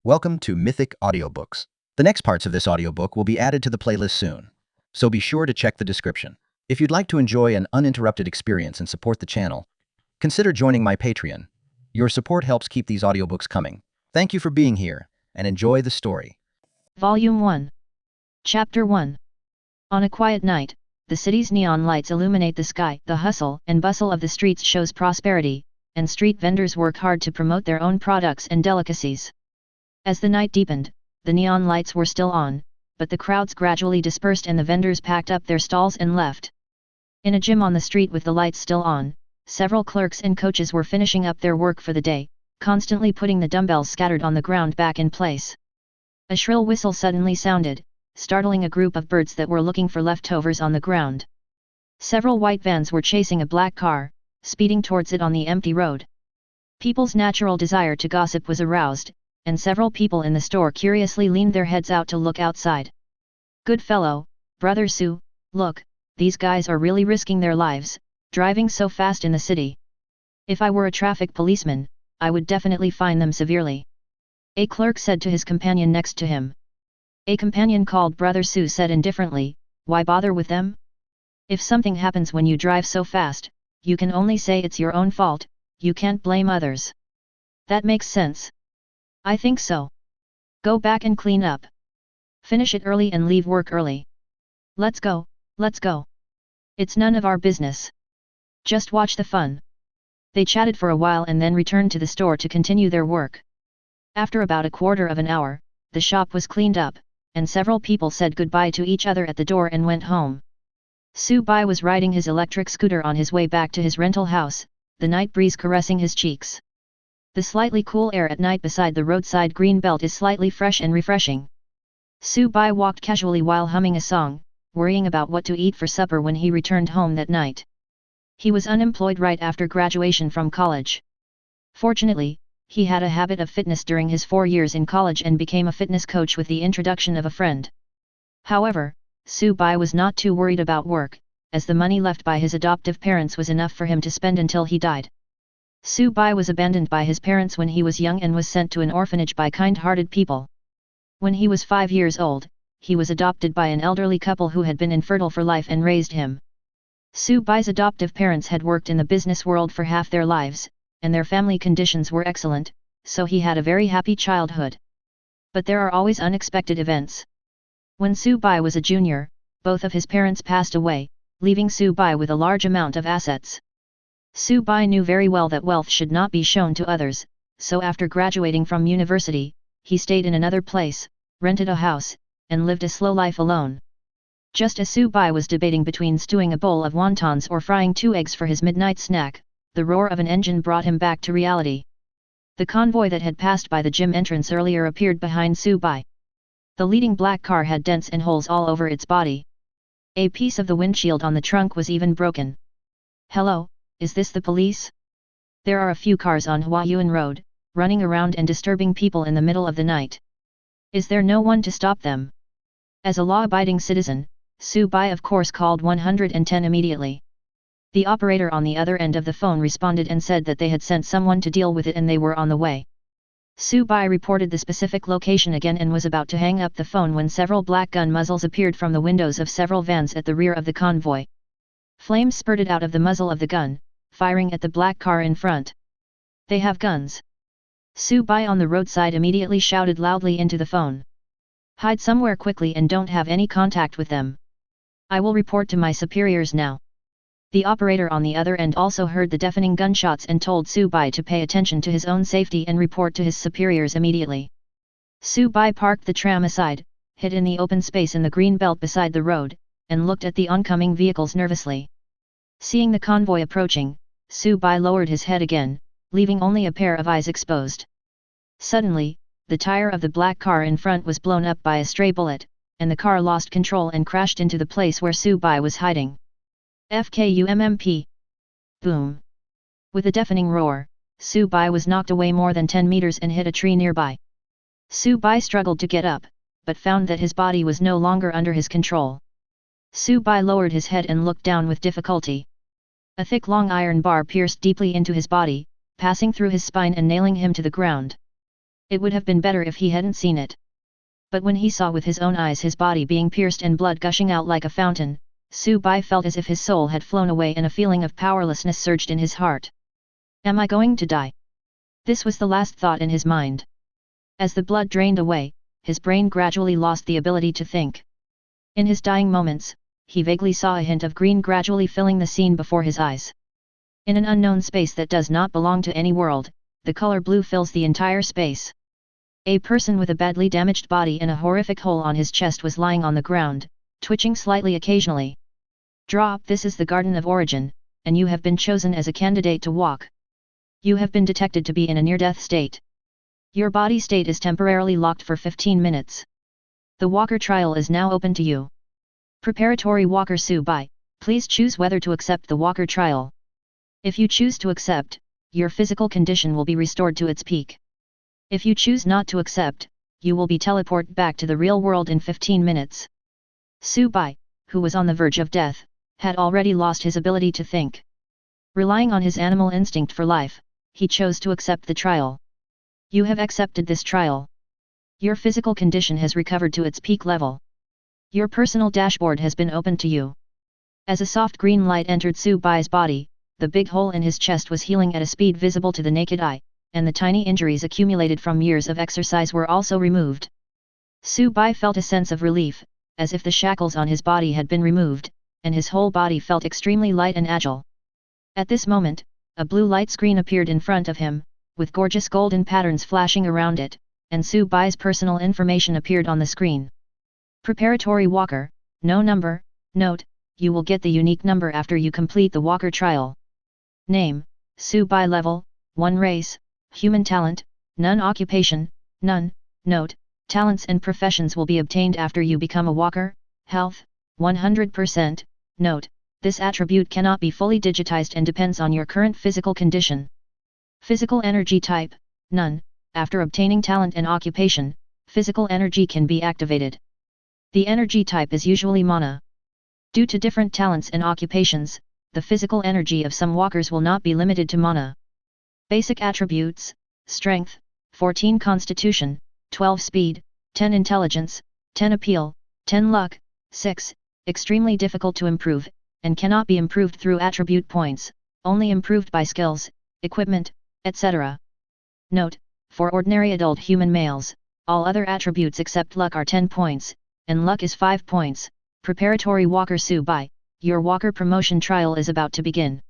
Welcome to Mythic Audiobooks. The next parts of this audiobook will be added to the playlist soon, so be sure to check the description. If you'd like to enjoy an uninterrupted experience and support the channel, consider joining my Patreon. Your support helps keep these audiobooks coming. Thank you for being here, and enjoy the story. Volume 1. Chapter 1. On a quiet night, the city's neon lights illuminate the sky. The hustle and bustle of the streets shows prosperity, and street vendors work hard to promote their own products and delicacies. As the night deepened, the neon lights were still on, but the crowds gradually dispersed and the vendors packed up their stalls and left. In a gym on the street with the lights still on, several clerks and coaches were finishing up their work for the day, constantly putting the dumbbells scattered on the ground back in place. A shrill whistle suddenly sounded, startling a group of birds that were looking for leftovers on the ground. Several white vans were chasing a black car, speeding towards it on the empty road. People's natural desire to gossip was aroused, and several people in the store curiously leaned their heads out to look outside. "Good fellow, Brother Sue, look, these guys are really risking their lives, driving so fast in the city. If I were a traffic policeman, I would definitely fine them severely," a clerk said to his companion next to him. A companion called Brother Sue said indifferently, "Why bother with them? If something happens when you drive so fast, you can only say it's your own fault, you can't blame others." "That makes sense. I think so. Go back and clean up. Finish it early and leave work early. Let's go, let's go. It's none of our business. Just watch the fun." They chatted for a while and then returned to the store to continue their work. After about a quarter of an hour, the shop was cleaned up, and several people said goodbye to each other at the door and went home. Su-bai was riding his electric scooter on his way back to his rental house, the night breeze caressing his cheeks. The slightly cool air at night beside the roadside green belt is slightly fresh and refreshing. Su-bai walked casually while humming a song, worrying about what to eat for supper when he returned home that night. He was unemployed right after graduation from college. Fortunately, he had a habit of fitness during his 4 years in college and became a fitness coach with the introduction of a friend. However, Su-bai was not too worried about work, as the money left by his adoptive parents was enough for him to spend until he died. Su-bai was abandoned by his parents when he was young and was sent to an orphanage by kind-hearted people. When he was 5 years old, he was adopted by an elderly couple who had been infertile for life and raised him. Su-bai's adoptive parents had worked in the business world for half their lives, and their family conditions were excellent, so he had a very happy childhood. But there are always unexpected events. When Su-bai was a junior, both of his parents passed away, leaving Su-bai with a large amount of assets. Su-bai knew very well that wealth should not be shown to others, so after graduating from university, he stayed in another place, rented a house, and lived a slow life alone. Just as Su-bai was debating between stewing a bowl of wontons or frying 2 eggs for his midnight snack, the roar of an engine brought him back to reality. The convoy that had passed by the gym entrance earlier appeared behind Su-bai. The leading black car had dents and holes all over its body. A piece of the windshield on the trunk was even broken. "Hello, is this the police? There are a few cars on Huayuan Road, running around and disturbing people in the middle of the night. Is there no one to stop them?" As a law-abiding citizen, Su-bai of course called 110 immediately. The operator on the other end of the phone responded and said that they had sent someone to deal with it and they were on the way. Su-bai reported the specific location again and was about to hang up the phone when several black gun muzzles appeared from the windows of several vans at the rear of the convoy. Flames spurted out of the muzzle of the gun, firing at the black car in front. "They have guns!" Su-bai on the roadside immediately shouted loudly into the phone. "Hide somewhere quickly and don't have any contact with them. I will report to my superiors now." The operator on the other end also heard the deafening gunshots and told Su-bai to pay attention to his own safety and report to his superiors immediately. Su-bai parked the tram aside, hid in the open space in the green belt beside the road, and looked at the oncoming vehicles nervously. Seeing the convoy approaching, Su-bai lowered his head again, leaving only a pair of eyes exposed. Suddenly, the tire of the black car in front was blown up by a stray bullet, and the car lost control and crashed into the place where Su-bai was hiding. FKUMMP. Boom. With a deafening roar, Su-bai was knocked away more than 10 meters and hit a tree nearby. Su-bai struggled to get up, but found that his body was no longer under his control. Su-bai lowered his head and looked down with difficulty. A thick long iron bar pierced deeply into his body, passing through his spine and nailing him to the ground. It would have been better if he hadn't seen it. But when he saw with his own eyes his body being pierced and blood gushing out like a fountain, Su Bai felt as if his soul had flown away and a feeling of powerlessness surged in his heart. Am I going to die? This was the last thought in his mind. As the blood drained away, his brain gradually lost the ability to think. In his dying moments, he vaguely saw a hint of green gradually filling the scene before his eyes. In an unknown space that does not belong to any world, the color blue fills the entire space. A person with a badly damaged body and a horrific hole on his chest was lying on the ground, twitching slightly occasionally. Drop. This is the Garden of Origin, and you have been chosen as a candidate to walk. You have been detected to be in a near-death state. Your body state is temporarily locked for 15 minutes. The walker trial is now open to you. Preparatory walker Su Bai, please choose whether to accept the walker trial. If you choose to accept, your physical condition will be restored to its peak. If you choose not to accept, you will be teleported back to the real world in 15 minutes. Su Bai, who was on the verge of death, had already lost his ability to think. Relying on his animal instinct for life, he chose to accept the trial. You have accepted this trial. Your physical condition has recovered to its peak level. Your personal dashboard has been opened to you. As a soft green light entered Su Bai's body, the big hole in his chest was healing at a speed visible to the naked eye, and the tiny injuries accumulated from years of exercise were also removed. Su Bai felt a sense of relief, as if the shackles on his body had been removed, and his whole body felt extremely light and agile. At this moment, a blue light screen appeared in front of him, with gorgeous golden patterns flashing around it, and Su Bai's personal information appeared on the screen. Preparatory walker, no number, note, you will get the unique number after you complete the walker trial. Name, Su Bai. Level, 1. Race, human. Talent, none. Occupation, none. Note, talents and professions will be obtained after you become a walker. Health, 100%, note, this attribute cannot be fully digitized and depends on your current physical condition. Physical energy type, none. After obtaining talent and occupation, physical energy can be activated. The energy type is usually mana. Due to different talents and occupations, the physical energy of some walkers will not be limited to mana. Basic attributes, strength, 14 constitution, 12 speed, 10 intelligence, 10 appeal, 10 luck, 6, extremely difficult to improve, and cannot be improved through attribute points, only improved by skills, equipment, etc. Note, for ordinary adult human males, all other attributes except luck are 10 points, and luck is 5 points. Preparatory walker Su Bai, your walker promotion trial is about to begin.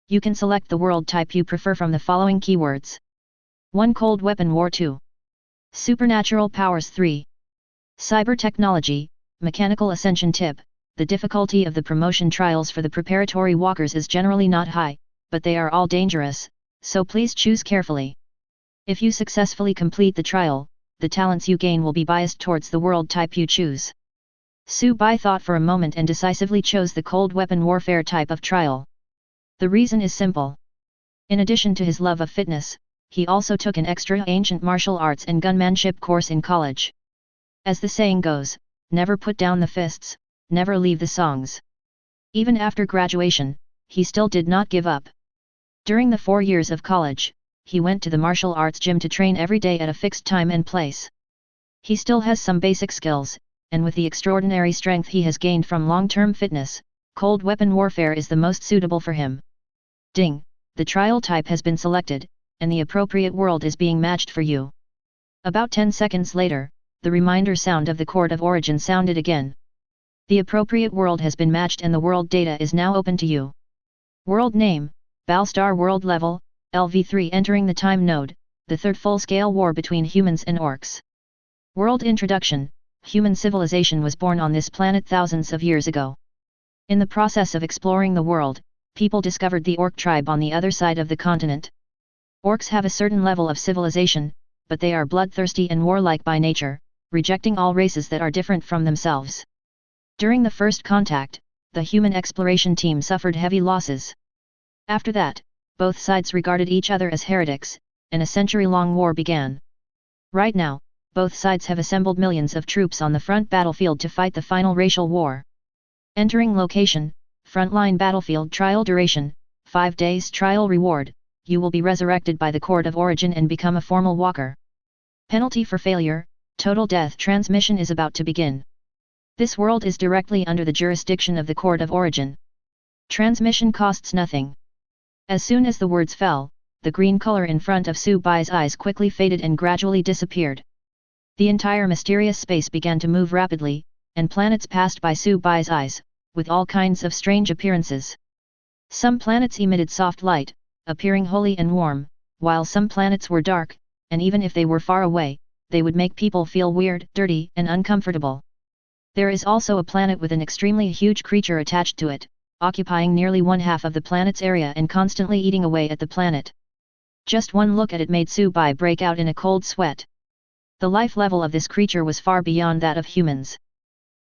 You can select the world type you prefer from the following keywords. 1. Cold weapon war. 2. Supernatural powers. 3. Cyber technology, mechanical ascension. Tip, the difficulty of the promotion trials for the preparatory walkers is generally not high, but they are all dangerous, so please choose carefully. If you successfully complete the trial, the talents you gain will be biased towards the world type you choose. Su Bai thought for a moment and decisively chose the cold weapon warfare type of trial. The reason is simple. In addition to his love of fitness, he also took an extra ancient martial arts and gunmanship course in college. As the saying goes, never put down the fists, never leave the songs. Even after graduation, he still did not give up. During the 4 years of college, he went to the martial arts gym to train every day at a fixed time and place. He still has some basic skills, and with the extraordinary strength he has gained from long-term fitness, cold weapon warfare is the most suitable for him. Ding, the trial type has been selected, and the appropriate world is being matched for you. About 10 seconds later, the reminder sound of the Court of Origin sounded again. The appropriate world has been matched and the world data is now open to you. World name, Balstar. World level, LV3. Entering the time node, the third full-scale war between humans and orcs. World introduction, human civilization was born on this planet thousands of years ago. In the process of exploring the world, people discovered the orc tribe on the other side of the continent. Orcs have a certain level of civilization, but they are bloodthirsty and warlike by nature, rejecting all races that are different from themselves. During the first contact, the human exploration team suffered heavy losses. After that, both sides regarded each other as heretics, and a century-long war began. Right now, both sides have assembled millions of troops on the front battlefield to fight the final racial war. Entering location, frontline battlefield. Trial duration, 5 days. Trial reward, you will be resurrected by the Court of Origin and become a formal walker. Penalty for failure, total death. Transmission is about to begin. This world is directly under the jurisdiction of the Court of Origin. Transmission costs nothing. As soon as the words fell, the green color in front of Su Bai's eyes quickly faded and gradually disappeared. The entire mysterious space began to move rapidly, and planets passed by Su Bai's eyes, with all kinds of strange appearances. Some planets emitted soft light, appearing holy and warm, while some planets were dark, and even if they were far away, they would make people feel weird, dirty, and uncomfortable. There is also a planet with an extremely huge creature attached to it, occupying nearly one half of the planet's area and constantly eating away at the planet. Just one look at it made Su Bai break out in a cold sweat. The life level of this creature was far beyond that of humans.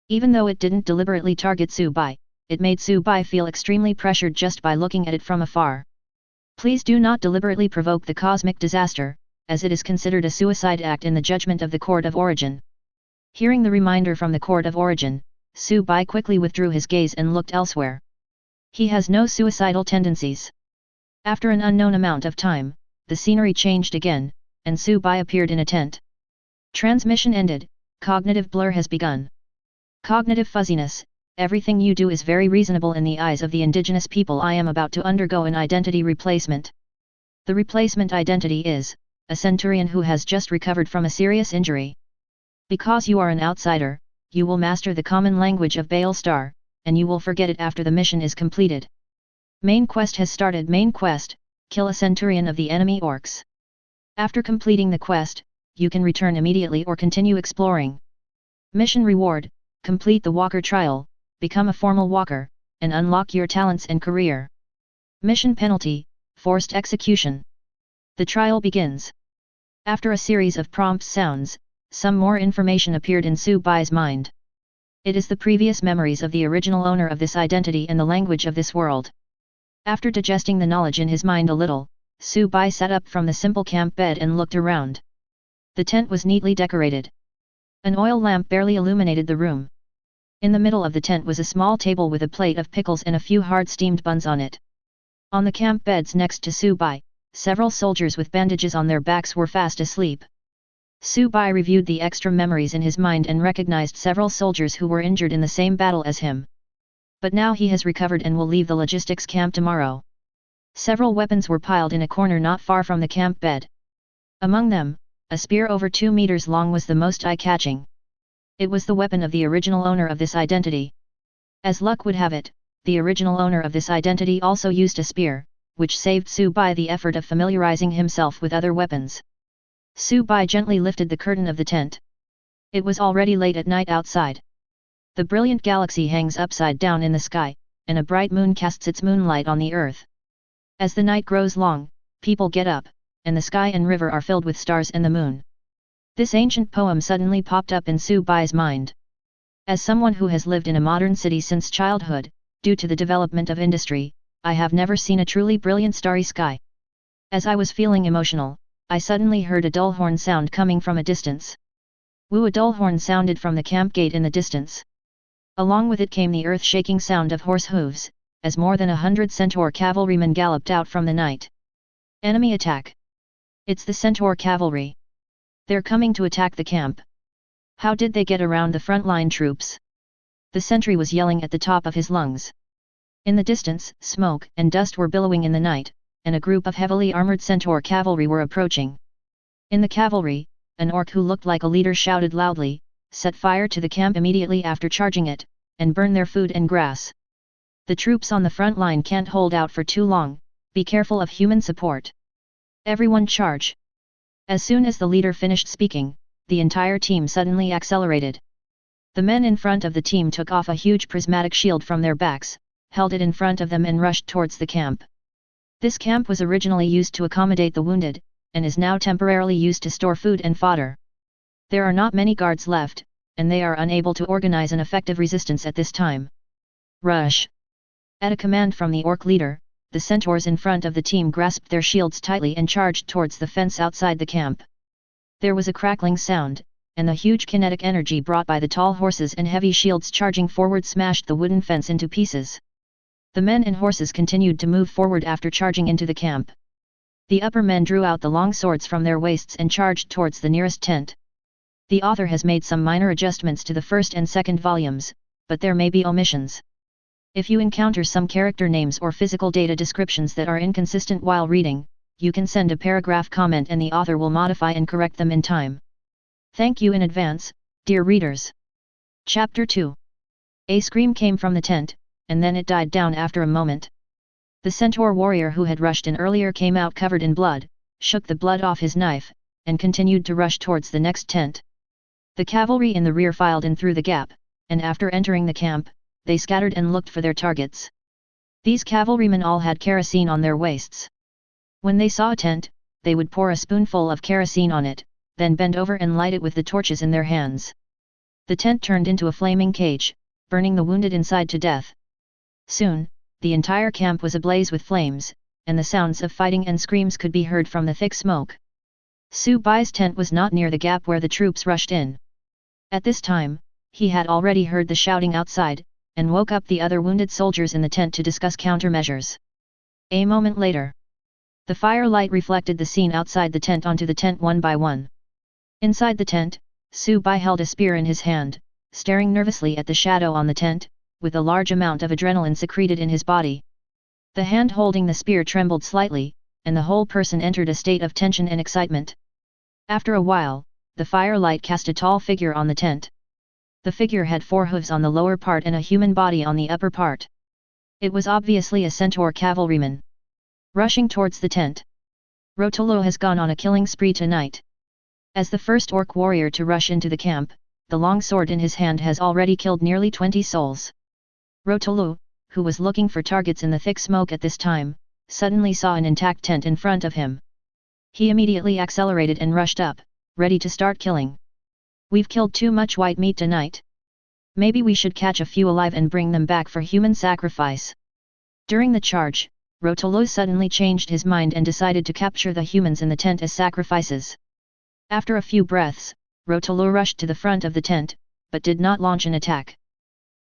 Even though it didn't deliberately target Su Bai, it made Su Bai feel extremely pressured just by looking at it from afar. Please do not deliberately provoke the cosmic disaster, as it is considered a suicide act in the judgment of the Court of Origin. Hearing the reminder from the Court of Origin, Su Bai quickly withdrew his gaze and looked elsewhere. He has no suicidal tendencies. After an unknown amount of time, the scenery changed again, and Su Bai appeared in a tent. Transmission ended, cognitive blur has begun. Cognitive fuzziness, everything you do is very reasonable in the eyes of the indigenous people. I am about to undergo an identity replacement. The replacement identity is a centurion who has just recovered from a serious injury. Because you are an outsider, you will master the common language of Baal Star, and you will forget it after the mission is completed. Main quest has started. Main quest, kill a centurion of the enemy orcs. After completing the quest, you can return immediately or continue exploring. Mission reward, complete the walker trial, become a formal walker, and unlock your talents and career. Mission penalty, forced execution. The trial begins. After a series of prompt sounds, some more information appeared in Su Bai's mind. It is the previous memories of the original owner of this identity and the language of this world. After digesting the knowledge in his mind a little, Su Bai sat up from the simple camp bed and looked around. The tent was neatly decorated. An oil lamp barely illuminated the room. In the middle of the tent was a small table with a plate of pickles and a few hard-steamed buns on it. On the camp beds next to Su Bai, several soldiers with bandages on their backs were fast asleep. Su Bai reviewed the extra memories in his mind and recognized several soldiers who were injured in the same battle as him. But now he has recovered and will leave the logistics camp tomorrow. Several weapons were piled in a corner not far from the camp bed. Among them, a spear over 2 meters long was the most eye-catching. It was the weapon of the original owner of this identity. As luck would have it, the original owner of this identity also used a spear, which saved Su Bai the effort of familiarizing himself with other weapons. Su Bai gently lifted the curtain of the tent. It was already late at night outside. The brilliant galaxy hangs upside down in the sky, and a bright moon casts its moonlight on the earth. As the night grows long, people get up, and the sky and river are filled with stars and the moon. This ancient poem suddenly popped up in Su Bai's mind. As someone who has lived in a modern city since childhood, due to the development of industry, I have never seen a truly brilliant starry sky. As I was feeling emotional, I suddenly heard a dull horn sound coming from a distance. Woo! A dull horn sounded from the camp gate in the distance. Along with it came the earth-shaking sound of horse hooves, as more than 100 centaur cavalrymen galloped out from the night. Enemy attack! It's the centaur cavalry. They're coming to attack the camp. How did they get around the frontline troops? The sentry was yelling at the top of his lungs. In the distance, smoke and dust were billowing in the night, and a group of heavily armored centaur cavalry were approaching. In the cavalry, an orc who looked like a leader shouted loudly, "Set fire to the camp immediately after charging it, and burn their food and grass. The troops on the front line can't hold out for too long, be careful of human support. Everyone charge!" As soon as the leader finished speaking, the entire team suddenly accelerated. The men in front of the team took off a huge prismatic shield from their backs, held it in front of them and rushed towards the camp. This camp was originally used to accommodate the wounded, and is now temporarily used to store food and fodder. There are not many guards left, and they are unable to organize an effective resistance at this time. Rush! At a command from the orc leader, the centaurs in front of the team grasped their shields tightly and charged towards the fence outside the camp. There was a crackling sound, and the huge kinetic energy brought by the tall horses and heavy shields charging forward smashed the wooden fence into pieces. The men and horses continued to move forward after charging into the camp. The upper men drew out the long swords from their waists and charged towards the nearest tent. The author has made some minor adjustments to the first and second volumes, but there may be omissions. If you encounter some character names or physical data descriptions that are inconsistent while reading, you can send a paragraph comment and the author will modify and correct them in time. Thank you in advance, dear readers. Chapter 2. A scream came from the tent, and then it died down after a moment. The centaur warrior who had rushed in earlier came out covered in blood, shook the blood off his knife, and continued to rush towards the next tent. The cavalry in the rear filed in through the gap, and after entering the camp, they scattered and looked for their targets. These cavalrymen all had kerosene on their waists. When they saw a tent, they would pour a spoonful of kerosene on it, then bend over and light it with the torches in their hands. The tent turned into a flaming cage, burning the wounded inside to death. Soon, the entire camp was ablaze with flames, and the sounds of fighting and screams could be heard from the thick smoke. Su Bai's tent was not near the gap where the troops rushed in. At this time, he had already heard the shouting outside, and woke up the other wounded soldiers in the tent to discuss countermeasures. A moment later, the firelight reflected the scene outside the tent onto the tent one by one. Inside the tent, Su Bai held a spear in his hand, staring nervously at the shadow on the tent, with a large amount of adrenaline secreted in his body. The hand holding the spear trembled slightly, and the whole person entered a state of tension and excitement. After a while, the firelight cast a tall figure on the tent. The figure had 4 hooves on the lower part and a human body on the upper part. It was obviously a centaur cavalryman. Rushing towards the tent. Rotolo has gone on a killing spree tonight. As the first orc warrior to rush into the camp, the long sword in his hand has already killed nearly 20 souls. Rotolo, who was looking for targets in the thick smoke at this time, suddenly saw an intact tent in front of him. He immediately accelerated and rushed up, ready to start killing. We've killed too much white meat tonight. Maybe we should catch a few alive and bring them back for human sacrifice. During the charge, Rotolo suddenly changed his mind and decided to capture the humans in the tent as sacrifices. After a few breaths, Rotolo rushed to the front of the tent, but did not launch an attack.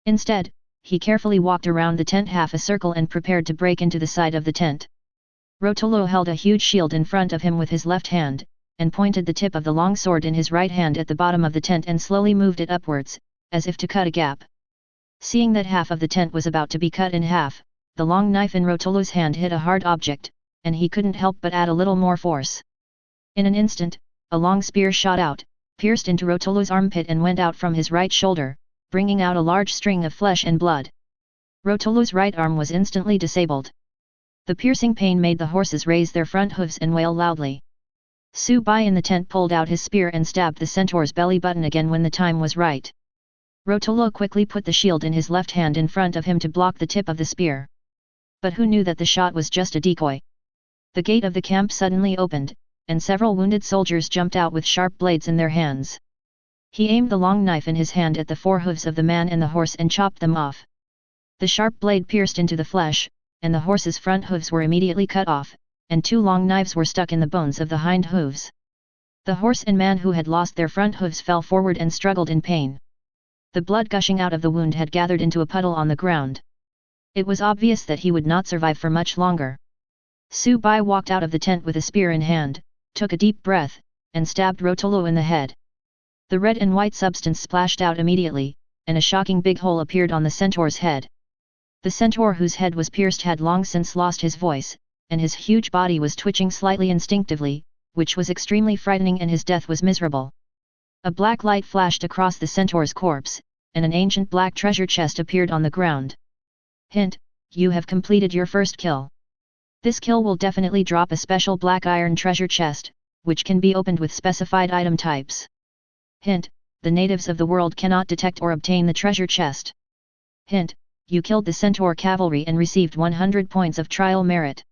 Instead, he carefully walked around the tent half a circle and prepared to break into the side of the tent. Rotolo held a huge shield in front of him with his left hand, and pointed the tip of the long sword in his right hand at the bottom of the tent and slowly moved it upwards, as if to cut a gap. Seeing that half of the tent was about to be cut in half, the long knife in Rotolo's hand hit a hard object, and he couldn't help but add a little more force. In an instant, a long spear shot out, pierced into Rotolo's armpit and went out from his right shoulder, bringing out a large string of flesh and blood. Rotolo's right arm was instantly disabled. The piercing pain made the horses raise their front hooves and wail loudly. Su Bai in the tent pulled out his spear and stabbed the centaur's belly button again when the time was right. Rotolo quickly put the shield in his left hand in front of him to block the tip of the spear. But who knew that the shot was just a decoy? The gate of the camp suddenly opened, and several wounded soldiers jumped out with sharp blades in their hands. He aimed the long knife in his hand at the 4 hooves of the man and the horse and chopped them off. The sharp blade pierced into the flesh, and the horse's front hooves were immediately cut off, and 2 long knives were stuck in the bones of the hind hooves. The horse and man who had lost their front hooves fell forward and struggled in pain. The blood gushing out of the wound had gathered into a puddle on the ground. It was obvious that he would not survive for much longer. Su Bai walked out of the tent with a spear in hand, took a deep breath, and stabbed Rotolo in the head. The red and white substance splashed out immediately, and a shocking big hole appeared on the centaur's head. The centaur whose head was pierced had long since lost his voice, and his huge body was twitching slightly instinctively, which was extremely frightening, and his death was miserable. A black light flashed across the centaur's corpse, and an ancient black treasure chest appeared on the ground. Hint: you have completed your first kill. This kill will definitely drop a special black iron treasure chest, which can be opened with specified item types. Hint: the natives of the world cannot detect or obtain the treasure chest. Hint: you killed the centaur cavalry and received 100 points of trial merit.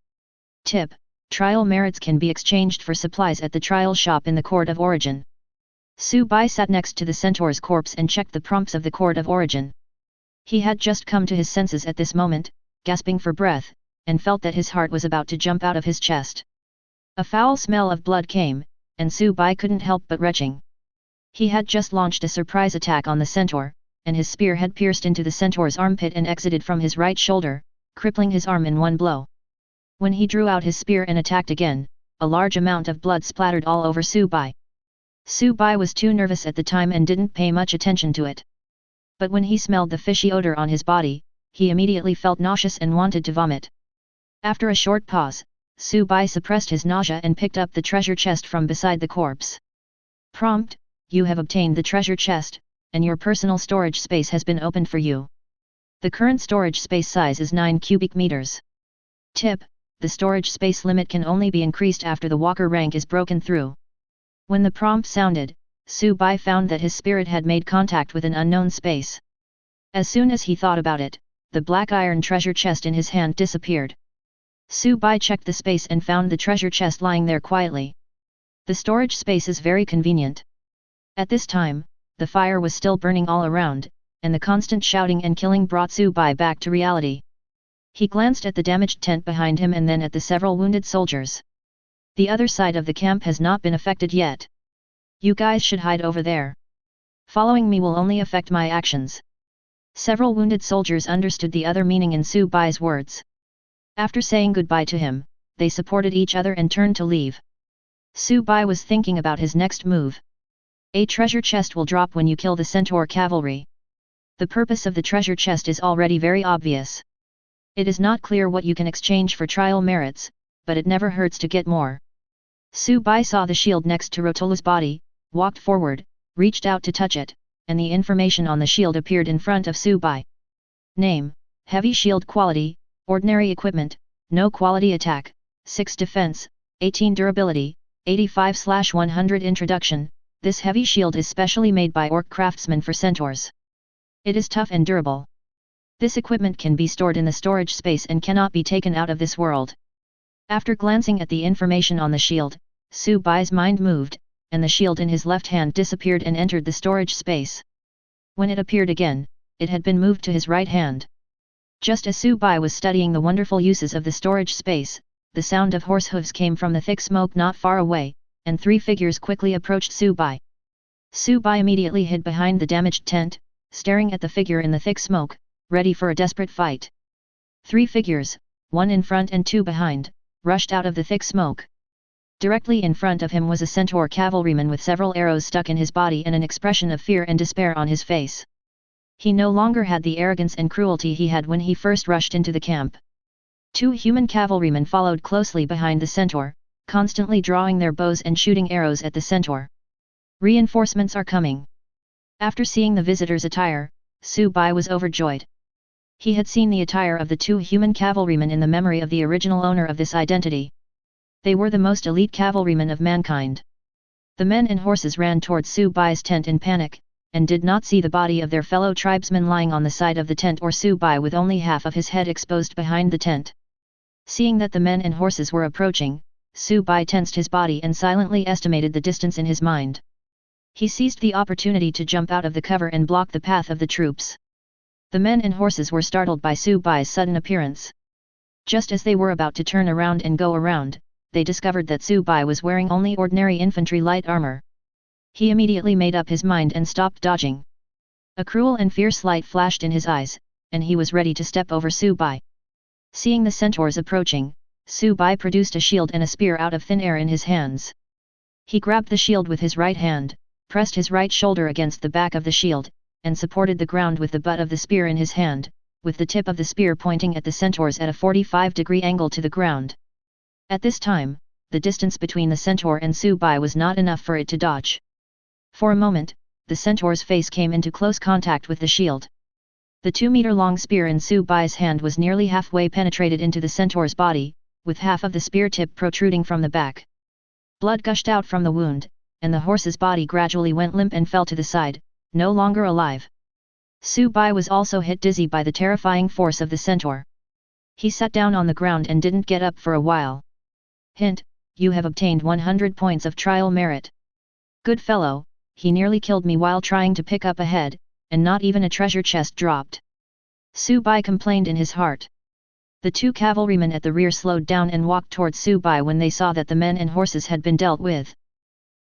Tip: trial merits can be exchanged for supplies at the trial shop in the Court of Origin. Su Bai sat next to the centaur's corpse and checked the prompts of the Court of Origin. He had just come to his senses at this moment, gasping for breath, and felt that his heart was about to jump out of his chest. A foul smell of blood came, and Su Bai couldn't help but retching. He had just launched a surprise attack on the centaur, and his spear had pierced into the centaur's armpit and exited from his right shoulder, crippling his arm in one blow. When he drew out his spear and attacked again, a large amount of blood splattered all over Su Bai. Su Bai was too nervous at the time and didn't pay much attention to it. But when he smelled the fishy odor on his body, he immediately felt nauseous and wanted to vomit. After a short pause, Su Bai suppressed his nausea and picked up the treasure chest from beside the corpse. Prompt: you have obtained the treasure chest, and your personal storage space has been opened for you. The current storage space size is 9 cubic meters. Tip: the storage space limit can only be increased after the walker rank is broken through. When the prompt sounded, Su Bai found that his spirit had made contact with an unknown space. As soon as he thought about it, the black iron treasure chest in his hand disappeared. Su Bai checked the space and found the treasure chest lying there quietly. The storage space is very convenient. At this time, the fire was still burning all around, and the constant shouting and killing brought Su Bai back to reality. He glanced at the damaged tent behind him and then at the several wounded soldiers. The other side of the camp has not been affected yet. You guys should hide over there. Following me will only affect my actions. Several wounded soldiers understood the other meaning in Su Bai's words. After saying goodbye to him, they supported each other and turned to leave. Su Bai was thinking about his next move. A treasure chest will drop when you kill the centaur cavalry. The purpose of the treasure chest is already very obvious. It is not clear what you can exchange for trial merits, but it never hurts to get more. Su Bai saw the shield next to Rotola's body, walked forward, reached out to touch it, and the information on the shield appeared in front of Su Bai. Name: Heavy Shield Quality, Ordinary Equipment, No Quality Attack, 6 Defense, 18 Durability, 85/100 Introduction. This heavy shield is specially made by orc craftsmen for centaurs. It is tough and durable. This equipment can be stored in the storage space and cannot be taken out of this world. After glancing at the information on the shield, Su Bai's mind moved, and the shield in his left hand disappeared and entered the storage space. When it appeared again, it had been moved to his right hand. Just as Su Bai was studying the wonderful uses of the storage space, the sound of horse hooves came from the thick smoke not far away, and 3 figures quickly approached Su Bai. Su Bai immediately hid behind the damaged tent, staring at the figure in the thick smoke, ready for a desperate fight. 3 figures, 1 in front and 2 behind, rushed out of the thick smoke. Directly in front of him was a centaur cavalryman with several arrows stuck in his body and an expression of fear and despair on his face. He no longer had the arrogance and cruelty he had when he first rushed into the camp. 2 human cavalrymen followed closely behind the centaur, constantly drawing their bows and shooting arrows at the centaur. Reinforcements are coming. After seeing the visitor's attire, Su Bai was overjoyed. He had seen the attire of the 2 human cavalrymen in the memory of the original owner of this identity. They were the most elite cavalrymen of mankind. The men and horses ran towards Su Bai's tent in panic, and did not see the body of their fellow tribesmen lying on the side of the tent or Su Bai with only half of his head exposed behind the tent. Seeing that the men and horses were approaching, Su Bai tensed his body and silently estimated the distance in his mind. He seized the opportunity to jump out of the cover and block the path of the troops. The men and horses were startled by Su Bai's sudden appearance. Just as they were about to turn around and go around, they discovered that Su Bai was wearing only ordinary infantry light armor. He immediately made up his mind and stopped dodging. A cruel and fierce light flashed in his eyes, and he was ready to step over Su Bai. Seeing the centaurs approaching, Su Bai produced a shield and a spear out of thin air in his hands. He grabbed the shield with his right hand, pressed his right shoulder against the back of the shield, and supported the ground with the butt of the spear in his hand, with the tip of the spear pointing at the centaurs at a 45-degree angle to the ground. At this time, the distance between the centaur and Su Bai was not enough for it to dodge. For a moment, the centaur's face came into close contact with the shield. The 2-meter-long spear in Su Bai's hand was nearly halfway penetrated into the centaur's body, with half of the spear tip protruding from the back. Blood gushed out from the wound, and the horse's body gradually went limp and fell to the side, no longer alive. Su Bai was also hit dizzy by the terrifying force of the centaur. He sat down on the ground and didn't get up for a while. Hint: you have obtained 100 points of trial merit. Good fellow, he nearly killed me while trying to pick up a head, and not even a treasure chest dropped. Su Bai complained in his heart. The 2 cavalrymen at the rear slowed down and walked towards Su Bai when they saw that the men and horses had been dealt with.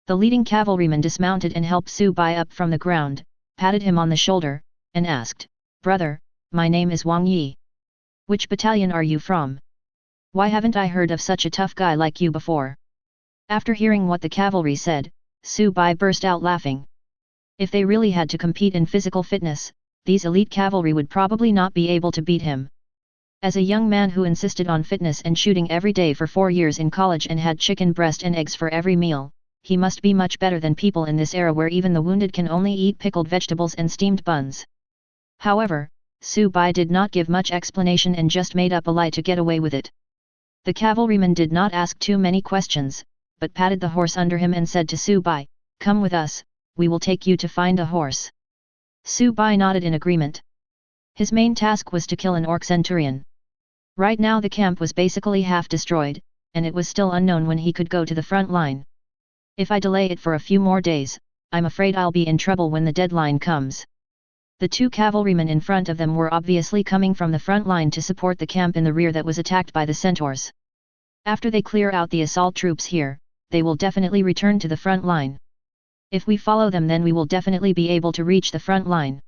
The leading cavalryman dismounted and helped Su Bai up from the ground, patted him on the shoulder, and asked, "Brother, my name is Wang Yi. Which battalion are you from? Why haven't I heard of such a tough guy like you before?" After hearing what the cavalry said, Su Bai burst out laughing. If they really had to compete in physical fitness, these elite cavalry would probably not be able to beat him. As a young man who insisted on fitness and shooting every day for 4 years in college and had chicken breast and eggs for every meal, he must be much better than people in this era where even the wounded can only eat pickled vegetables and steamed buns. However, Su Bai did not give much explanation and just made up a lie to get away with it. The cavalryman did not ask too many questions, but patted the horse under him and said to Su Bai, "Come with us, we will take you to find a horse." Su Bai nodded in agreement. His main task was to kill an orc centurion. Right now the camp was basically half destroyed, and it was still unknown when he could go to the front line. If I delay it for a few more days, I'm afraid I'll be in trouble when the deadline comes. The 2 cavalrymen in front of them were obviously coming from the front line to support the camp in the rear that was attacked by the centaurs. After they clear out the assault troops here, they will definitely return to the front line. If we follow them, then we will definitely be able to reach the front line.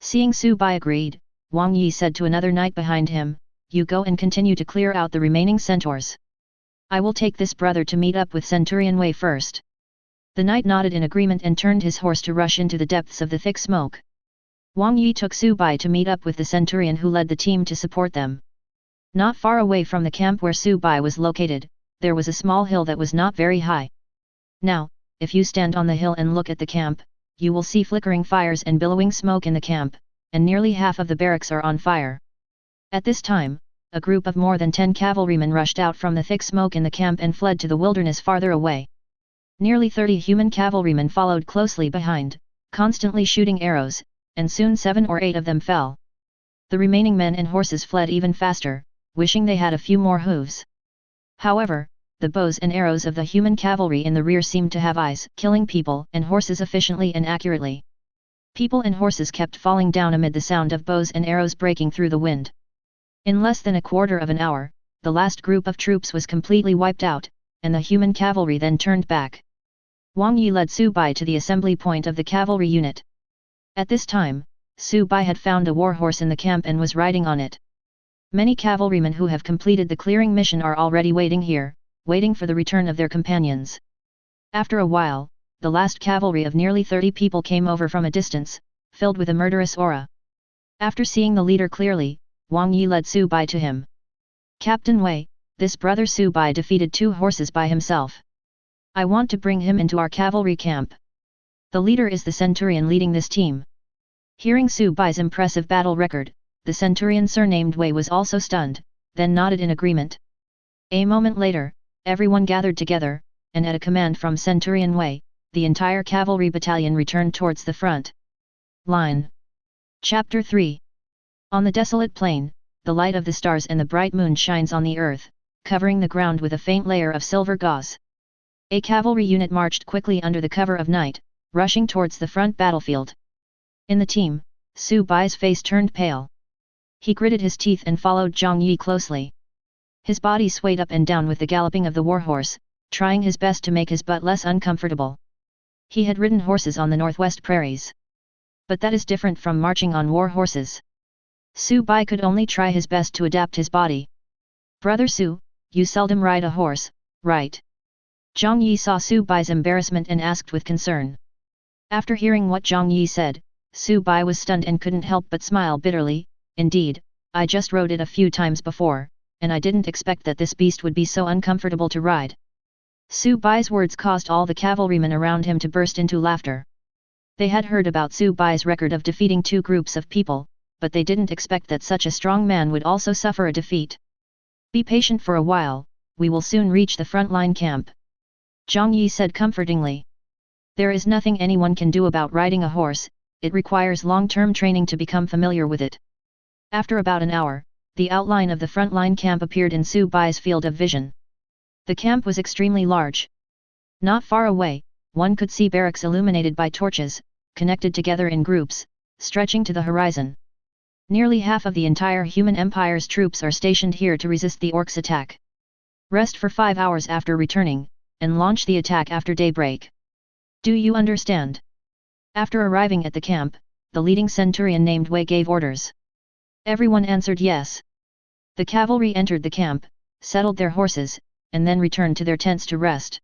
Seeing Su Bai agreed, Wang Yi said to another knight behind him, "You go and continue to clear out the remaining centaurs. I will take this brother to meet up with Centurion Wei first." The knight nodded in agreement and turned his horse to rush into the depths of the thick smoke. Wang Yi took Su Bai to meet up with the centurion who led the team to support them. Not far away from the camp where Su Bai was located, there was a small hill that was not very high. Now, if you stand on the hill and look at the camp, you will see flickering fires and billowing smoke in the camp, and nearly half of the barracks are on fire. At this time, a group of more than 10 cavalrymen rushed out from the thick smoke in the camp and fled to the wilderness farther away. Nearly 30 human cavalrymen followed closely behind, constantly shooting arrows, and soon 7 or 8 of them fell. The remaining men and horses fled even faster, wishing they had a few more hooves. However, the bows and arrows of the human cavalry in the rear seemed to have eyes, killing people and horses efficiently and accurately. People and horses kept falling down amid the sound of bows and arrows breaking through the wind. In less than a quarter of an hour, the last group of troops was completely wiped out, and the human cavalry then turned back. Wang Yi led Su Bai to the assembly point of the cavalry unit. At this time, Su Bai had found a warhorse in the camp and was riding on it. Many cavalrymen who have completed the clearing mission are already waiting here, waiting for the return of their companions. After a while, the last cavalry of nearly 30 people came over from a distance, filled with a murderous aura. After seeing the leader clearly, Wang Yi led Su Bai to him. "Captain Wei, this brother Su Bai defeated 2 horses by himself. I want to bring him into our cavalry camp. The leader is the centurion leading this team." Hearing Su Bai's impressive battle record, the centurion surnamed Wei was also stunned, then nodded in agreement. A moment later, everyone gathered together, and at a command from Centurion Wei, the entire cavalry battalion returned towards the front line. Chapter 3. On the desolate plain, the light of the stars and the bright moon shines on the earth, covering the ground with a faint layer of silver gauze. A cavalry unit marched quickly under the cover of night, rushing towards the front battlefield. In the team, Su Bai's face turned pale. He gritted his teeth and followed Zhang Yi closely. His body swayed up and down with the galloping of the warhorse, trying his best to make his butt less uncomfortable. He had ridden horses on the northwest prairies. But that is different from marching on war horses. Su Bai could only try his best to adapt his body. "Brother Su, you seldom ride a horse, right?" Zhang Yi saw Su Bai's embarrassment and asked with concern. After hearing what Zhang Yi said, Su Bai was stunned and couldn't help but smile bitterly. "Indeed, I just rode it a few times before, and I didn't expect that this beast would be so uncomfortable to ride." Su Bai's words caused all the cavalrymen around him to burst into laughter. They had heard about Su Bai's record of defeating 2 groups of people, but they didn't expect that such a strong man would also suffer a defeat. "Be patient for a while, we will soon reach the front-line camp," Zhang Yi said comfortingly. "There is nothing anyone can do about riding a horse, it requires long-term training to become familiar with it." After about an hour, the outline of the front-line camp appeared in Su Bai's field of vision. The camp was extremely large. Not far away, one could see barracks illuminated by torches, connected together in groups, stretching to the horizon. Nearly half of the entire human empire's troops are stationed here to resist the orcs' attack. Rest for 5 hours after returning, and launch the attack after daybreak. Do you understand? After arriving at the camp, the leading centurion named Wei gave orders. Everyone answered yes. The cavalry entered the camp, settled their horses, and then returned to their tents to rest.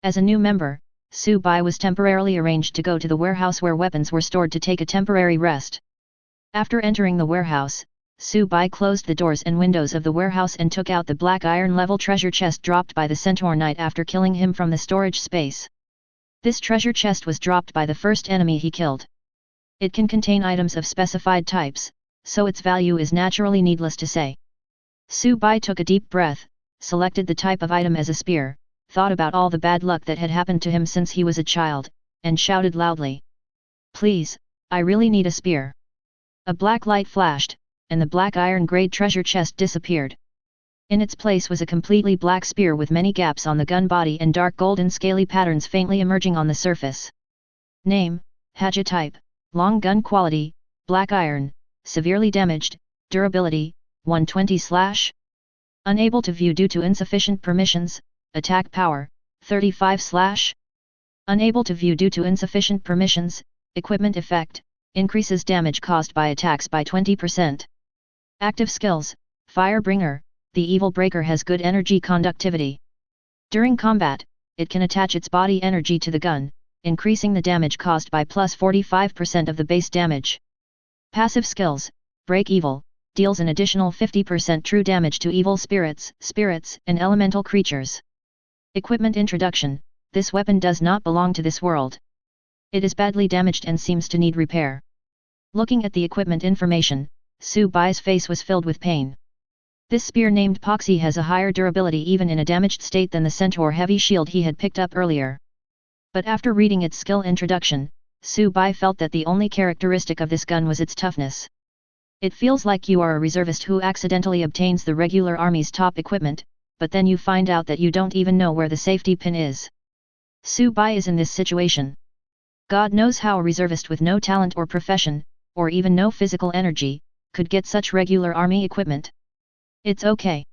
As a new member, Su Bai was temporarily arranged to go to the warehouse where weapons were stored to take a temporary rest. After entering the warehouse, Su Bai closed the doors and windows of the warehouse and took out the black iron-level treasure chest dropped by the Centaur Knight after killing him from the storage space. This treasure chest was dropped by the first enemy he killed. It can contain items of specified types, so its value is naturally needless to say. Su Bai took a deep breath, selected the type of item as a spear, thought about all the bad luck that had happened to him since he was a child, and shouted loudly. "Please, I really need a spear." A black light flashed, and the black iron-grade treasure chest disappeared. In its place was a completely black spear with many gaps on the gun body and dark golden scaly patterns faintly emerging on the surface. Name, Haja type, long gun quality, black iron, severely damaged, durability, 120/. Unable to view due to insufficient permissions, attack power, 35/. Unable to view due to insufficient permissions, equipment effect, increases damage caused by attacks by 20%. Active skills, Firebringer, the evil breaker has good energy conductivity. During combat, it can attach its body energy to the gun, increasing the damage caused by plus 45% of the base damage. Passive skills, Break Evil, deals an additional 50% true damage to evil spirits, and elemental creatures. Equipment introduction, this weapon does not belong to this world. It is badly damaged and seems to need repair. Looking at the equipment information, Su Bai's face was filled with pain. This spear named Punchy has a higher durability even in a damaged state than the Centaur heavy shield he had picked up earlier. But after reading its skill introduction, Su Bai felt that the only characteristic of this gun was its toughness. It feels like you are a reservist who accidentally obtains the regular army's top equipment, but then you find out that you don't even know where the safety pin is. Su Bai is in this situation. God knows how a reservist with no talent or profession, or even no physical energy, could get such regular army equipment. It's okay.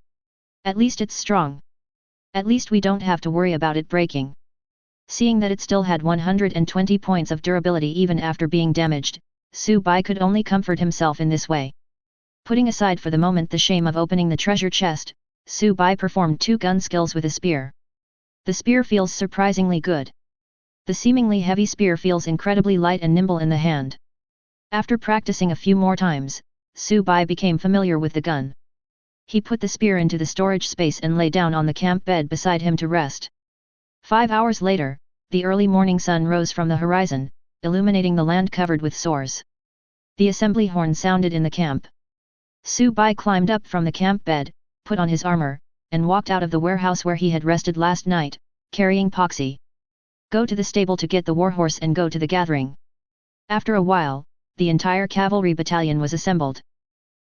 At least it's strong. At least we don't have to worry about it breaking. Seeing that it still had 120 points of durability even after being damaged, Su Bai could only comfort himself in this way. Putting aside for the moment the shame of opening the treasure chest, Su Bai performed 2 gun skills with a spear. The spear feels surprisingly good. The seemingly heavy spear feels incredibly light and nimble in the hand. After practicing a few more times, Su Bai became familiar with the gun. He put the spear into the storage space and lay down on the camp bed beside him to rest. 5 hours later, the early morning sun rose from the horizon, illuminating the land covered with sores. The assembly horn sounded in the camp. Su Bai climbed up from the camp bed, put on his armor, and walked out of the warehouse where he had rested last night, carrying Punchy. Go to the stable to get the warhorse and go to the gathering. After a while, the entire cavalry battalion was assembled.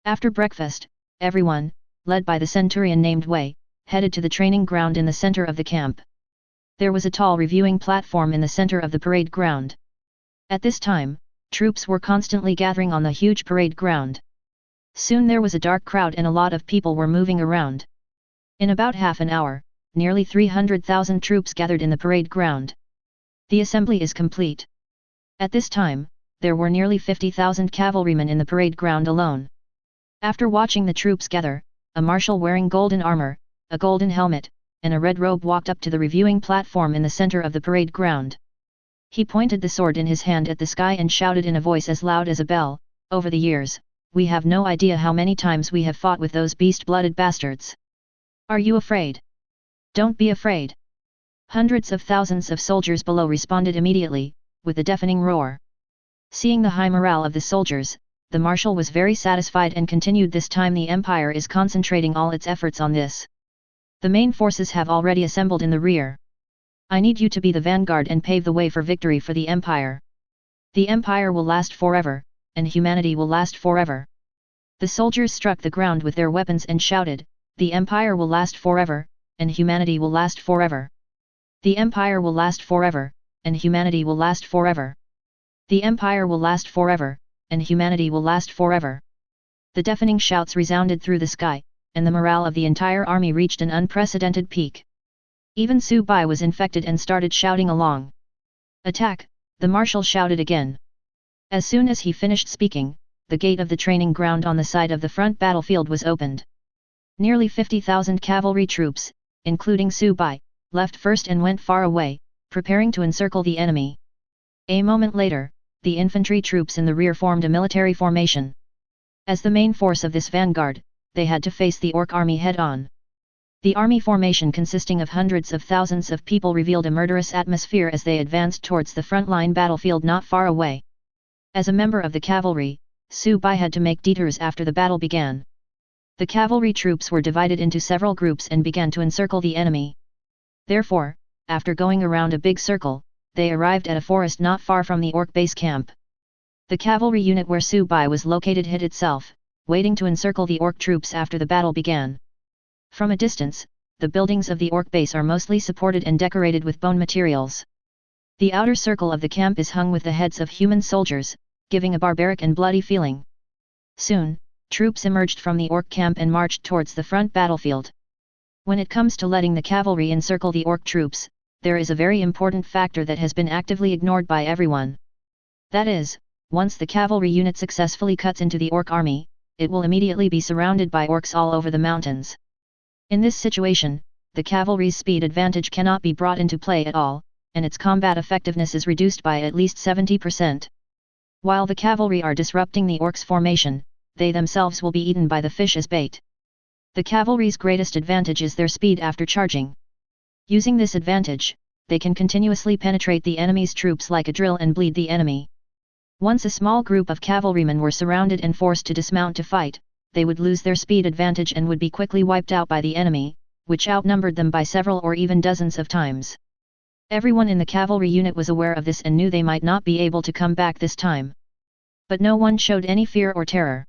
After breakfast, everyone, led by the centurion named Wei, headed to the training ground in the center of the camp. There was a tall reviewing platform in the center of the parade ground. At this time, troops were constantly gathering on the huge parade ground. Soon there was a dark crowd and a lot of people were moving around. In about half an hour, nearly 300,000 troops gathered in the parade ground. The assembly is complete. At this time, there were nearly 50,000 cavalrymen in the parade ground alone. After watching the troops gather, a marshal wearing golden armor, a golden helmet, and a red robe walked up to the reviewing platform in the center of the parade ground. He pointed the sword in his hand at the sky and shouted in a voice as loud as a bell, "Over the years, we have no idea how many times we have fought with those beast-blooded bastards. Are you afraid? Don't be afraid." Hundreds of thousands of soldiers below responded immediately, with a deafening roar. Seeing the high morale of the soldiers, the marshal was very satisfied and continued, "This time the Empire is concentrating all its efforts on this. The main forces have already assembled in the rear. I need you to be the vanguard and pave the way for victory for the Empire. The Empire will last forever, and humanity will last forever." The soldiers struck the ground with their weapons and shouted, "The Empire will last forever, and humanity will last forever. The Empire will last forever, and humanity will last forever. The Empire will last forever, and humanity will last forever." The deafening shouts resounded through the sky, and the morale of the entire army reached an unprecedented peak. Even Su Bai was infected and started shouting along. "Attack!" the marshal shouted again. As soon as he finished speaking, the gate of the training ground on the side of the front battlefield was opened. Nearly 50,000 cavalry troops, including Su Bai, left first and went far away, preparing to encircle the enemy. A moment later, the infantry troops in the rear formed a military formation. As the main force of this vanguard, they had to face the orc army head-on. The army formation consisting of hundreds of thousands of people revealed a murderous atmosphere as they advanced towards the front-line battlefield not far away. As a member of the cavalry, Su Bai had to make detours after the battle began. The cavalry troops were divided into several groups and began to encircle the enemy. Therefore, after going around a big circle, they arrived at a forest not far from the orc base camp. The cavalry unit where Su Bai was located hid itself, waiting to encircle the orc troops after the battle began. From a distance, the buildings of the orc base are mostly supported and decorated with bone materials. The outer circle of the camp is hung with the heads of human soldiers, giving a barbaric and bloody feeling. Soon, troops emerged from the orc camp and marched towards the front battlefield. When it comes to letting the cavalry encircle the orc troops, there is a very important factor that has been actively ignored by everyone. That is, once the cavalry unit successfully cuts into the orc army, it will immediately be surrounded by orcs all over the mountains. In this situation, the cavalry's speed advantage cannot be brought into play at all, and its combat effectiveness is reduced by at least 70%. While the cavalry are disrupting the orcs' formation, they themselves will be eaten by the fish as bait. The cavalry's greatest advantage is their speed after charging. Using this advantage, they can continuously penetrate the enemy's troops like a drill and bleed the enemy. Once a small group of cavalrymen were surrounded and forced to dismount to fight, they would lose their speed advantage and would be quickly wiped out by the enemy, which outnumbered them by several or even dozens of times. Everyone in the cavalry unit was aware of this and knew they might not be able to come back this time. But no one showed any fear or terror.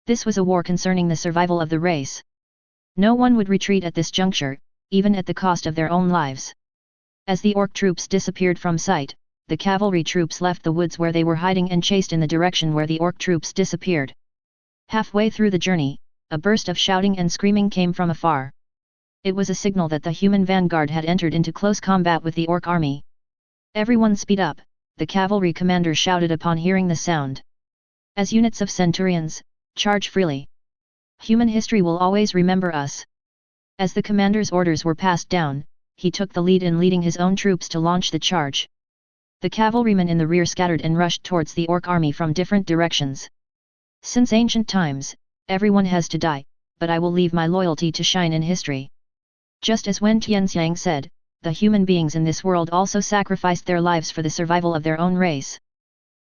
This was a war concerning the survival of the race. No one would retreat at this juncture, even at the cost of their own lives. As the orc troops disappeared from sight, the cavalry troops left the woods where they were hiding and chased in the direction where the orc troops disappeared. Halfway through the journey, a burst of shouting and screaming came from afar. It was a signal that the human vanguard had entered into close combat with the orc army. "Everyone speed up," the cavalry commander shouted upon hearing the sound. "As units of centurions, charge freely. Human history will always remember us." As the commander's orders were passed down, he took the lead in leading his own troops to launch the charge. The cavalrymen in the rear scattered and rushed towards the orc army from different directions. Since ancient times, everyone has to die, but I will leave my loyalty to shine in history. Just as Wen Tianxiang said, the human beings in this world also sacrificed their lives for the survival of their own race.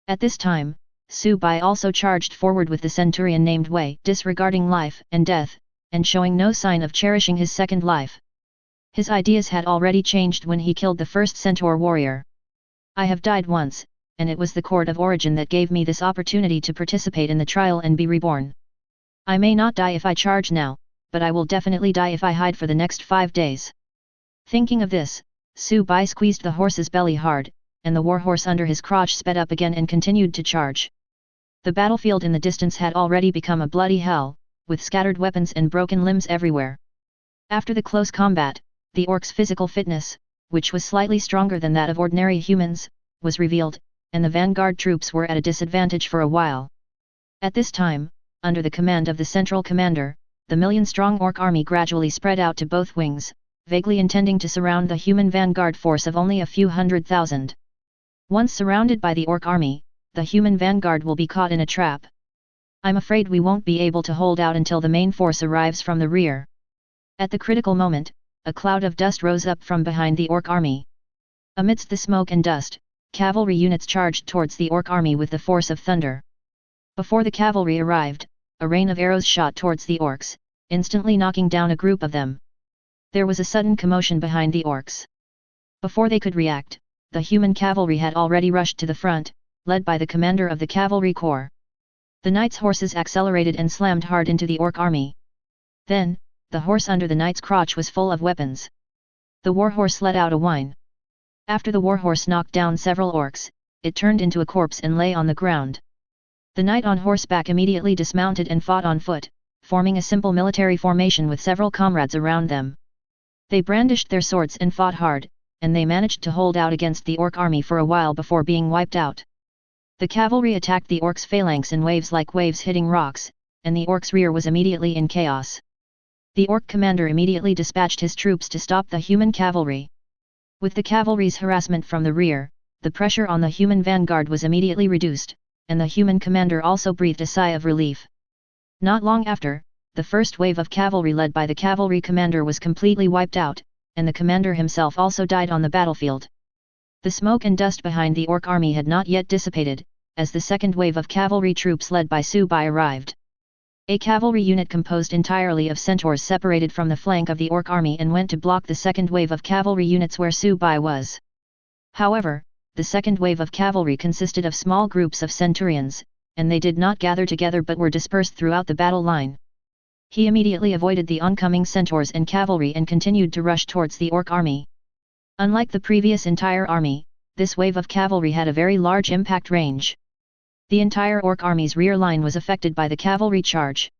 At this time, Su Bai also charged forward with the centurion named Wei, disregarding life and death, and showing no sign of cherishing his second life. His ideas had already changed when he killed the first centaur warrior. "I have died once, and it was the court of origin that gave me this opportunity to participate in the trial and be reborn. I may not die if I charge now, but I will definitely die if I hide for the next 5 days." Thinking of this, Su Bai squeezed the horse's belly hard, and the warhorse under his crotch sped up again and continued to charge. The battlefield in the distance had already become a bloody hell, with scattered weapons and broken limbs everywhere. After the close combat, the orc's physical fitness, which was slightly stronger than that of ordinary humans, was revealed, and the vanguard troops were at a disadvantage for a while. At this time, under the command of the central commander, the million-strong orc army gradually spread out to both wings, vaguely intending to surround the human vanguard force of only a few 100,000. Once surrounded by the orc army, the human vanguard will be caught in a trap. "I'm afraid we won't be able to hold out until the main force arrives from the rear." At the critical moment, a cloud of dust rose up from behind the orc army. Amidst the smoke and dust, cavalry units charged towards the orc army with the force of thunder. Before the cavalry arrived, a rain of arrows shot towards the orcs, instantly knocking down a group of them. There was a sudden commotion behind the orcs. Before they could react, the human cavalry had already rushed to the front, led by the commander of the cavalry corps. The knights' horses accelerated and slammed hard into the orc army. Then, the horse under the knight's crotch was full of weapons. The warhorse let out a whine. After the warhorse knocked down several orcs, it turned into a corpse and lay on the ground. The knight on horseback immediately dismounted and fought on foot, forming a simple military formation with several comrades around them. They brandished their swords and fought hard, and they managed to hold out against the orc army for a while before being wiped out. The cavalry attacked the orcs' phalanx in waves like waves hitting rocks, and the orcs' rear was immediately in chaos. The orc commander immediately dispatched his troops to stop the human cavalry. With the cavalry's harassment from the rear, the pressure on the human vanguard was immediately reduced, and the human commander also breathed a sigh of relief. Not long after, the first wave of cavalry led by the cavalry commander was completely wiped out, and the commander himself also died on the battlefield. The smoke and dust behind the orc army had not yet dissipated, as the second wave of cavalry troops led by Subai arrived. A cavalry unit composed entirely of centaurs separated from the flank of the orc army and went to block the second wave of cavalry units where Subai was. However, the second wave of cavalry consisted of small groups of centurions, and they did not gather together but were dispersed throughout the battle line. He immediately avoided the oncoming centaurs and cavalry and continued to rush towards the orc army. Unlike the previous entire army, this wave of cavalry had a very large impact range. The entire orc army's rear line was affected by the cavalry charge.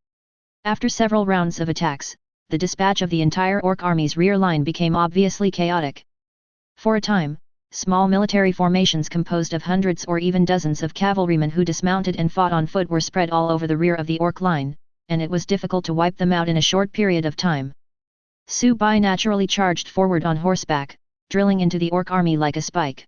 After several rounds of attacks, the dispatch of the entire orc army's rear line became obviously chaotic. For a time, small military formations composed of hundreds or even dozens of cavalrymen who dismounted and fought on foot were spread all over the rear of the orc line, and it was difficult to wipe them out in a short period of time. Subai naturally charged forward on horseback, drilling into the orc army like a spike.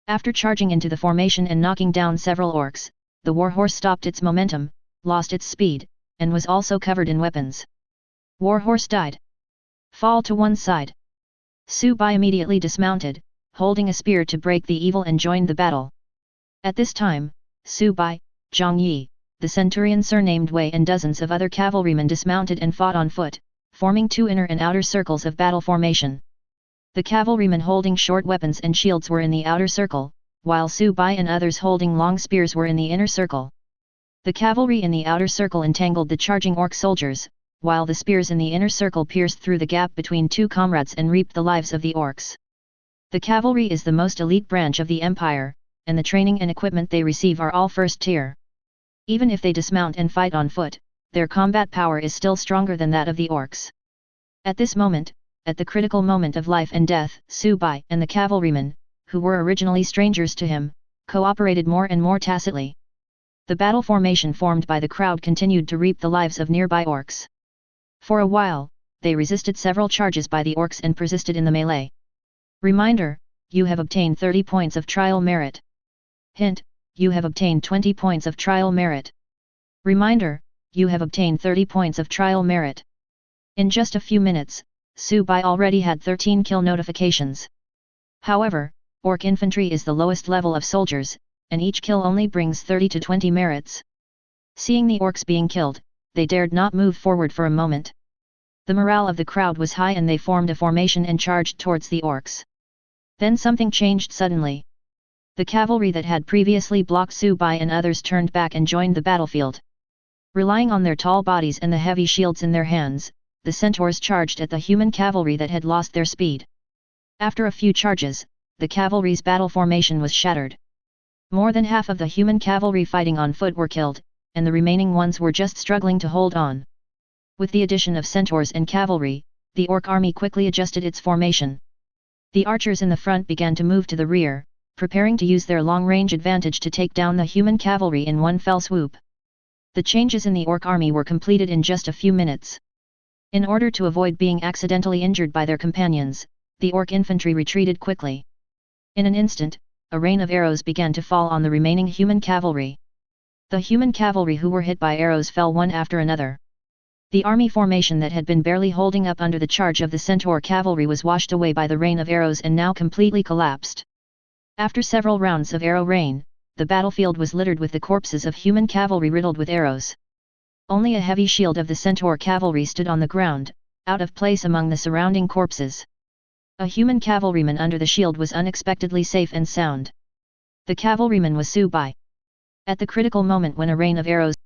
After charging into the formation and knocking down several orcs, the warhorse stopped its momentum, lost its speed, and was also covered in weapons. Warhorse died. Fall to one side. Subai immediately dismounted, holding a spear to break the evil and joined the battle. At this time, Subai, Zhang Yi, the centurion surnamed Wei and dozens of other cavalrymen dismounted and fought on foot, forming two inner and outer circles of battle formation. The cavalrymen holding short weapons and shields were in the outer circle, while Subai and others holding long spears were in the inner circle. The cavalry in the outer circle entangled the charging orc soldiers, while the spears in the inner circle pierced through the gap between two comrades and reaped the lives of the orcs. The cavalry is the most elite branch of the empire, and the training and equipment they receive are all first tier. Even if they dismount and fight on foot, their combat power is still stronger than that of the orcs. At this moment, at the critical moment of life and death, Subai and the cavalrymen, who were originally strangers to him, cooperated more and more tacitly. The battle formation formed by the crowd continued to reap the lives of nearby orcs. For a while, they resisted several charges by the orcs and persisted in the melee. Reminder, you have obtained 30 points of trial merit. Hint, you have obtained 20 points of trial merit. Reminder, you have obtained 30 points of trial merit. In just a few minutes, Subai already had 13 kill notifications. However, orc infantry is the lowest level of soldiers, and each kill only brings 30 to 20 merits. Seeing the orcs being killed, they dared not move forward for a moment. The morale of the crowd was high and they formed a formation and charged towards the orcs. Then something changed suddenly. The cavalry that had previously blocked Subai and others turned back and joined the battlefield. Relying on their tall bodies and the heavy shields in their hands, the centaurs charged at the human cavalry that had lost their speed. After a few charges, the cavalry's battle formation was shattered. More than half of the human cavalry fighting on foot were killed, and the remaining ones were just struggling to hold on. With the addition of centaurs and cavalry, the orc army quickly adjusted its formation. The archers in the front began to move to the rear, preparing to use their long-range advantage to take down the human cavalry in one fell swoop. The changes in the orc army were completed in just a few minutes. In order to avoid being accidentally injured by their companions, the orc infantry retreated quickly. In an instant, a rain of arrows began to fall on the remaining human cavalry. The human cavalry who were hit by arrows fell one after another. The army formation that had been barely holding up under the charge of the centaur cavalry was washed away by the rain of arrows and now completely collapsed. After several rounds of arrow rain, the battlefield was littered with the corpses of human cavalry riddled with arrows. Only a heavy shield of the centaur cavalry stood on the ground, out of place among the surrounding corpses. A human cavalryman under the shield was unexpectedly safe and sound. The cavalryman was Subai. At the critical moment when a rain of arrows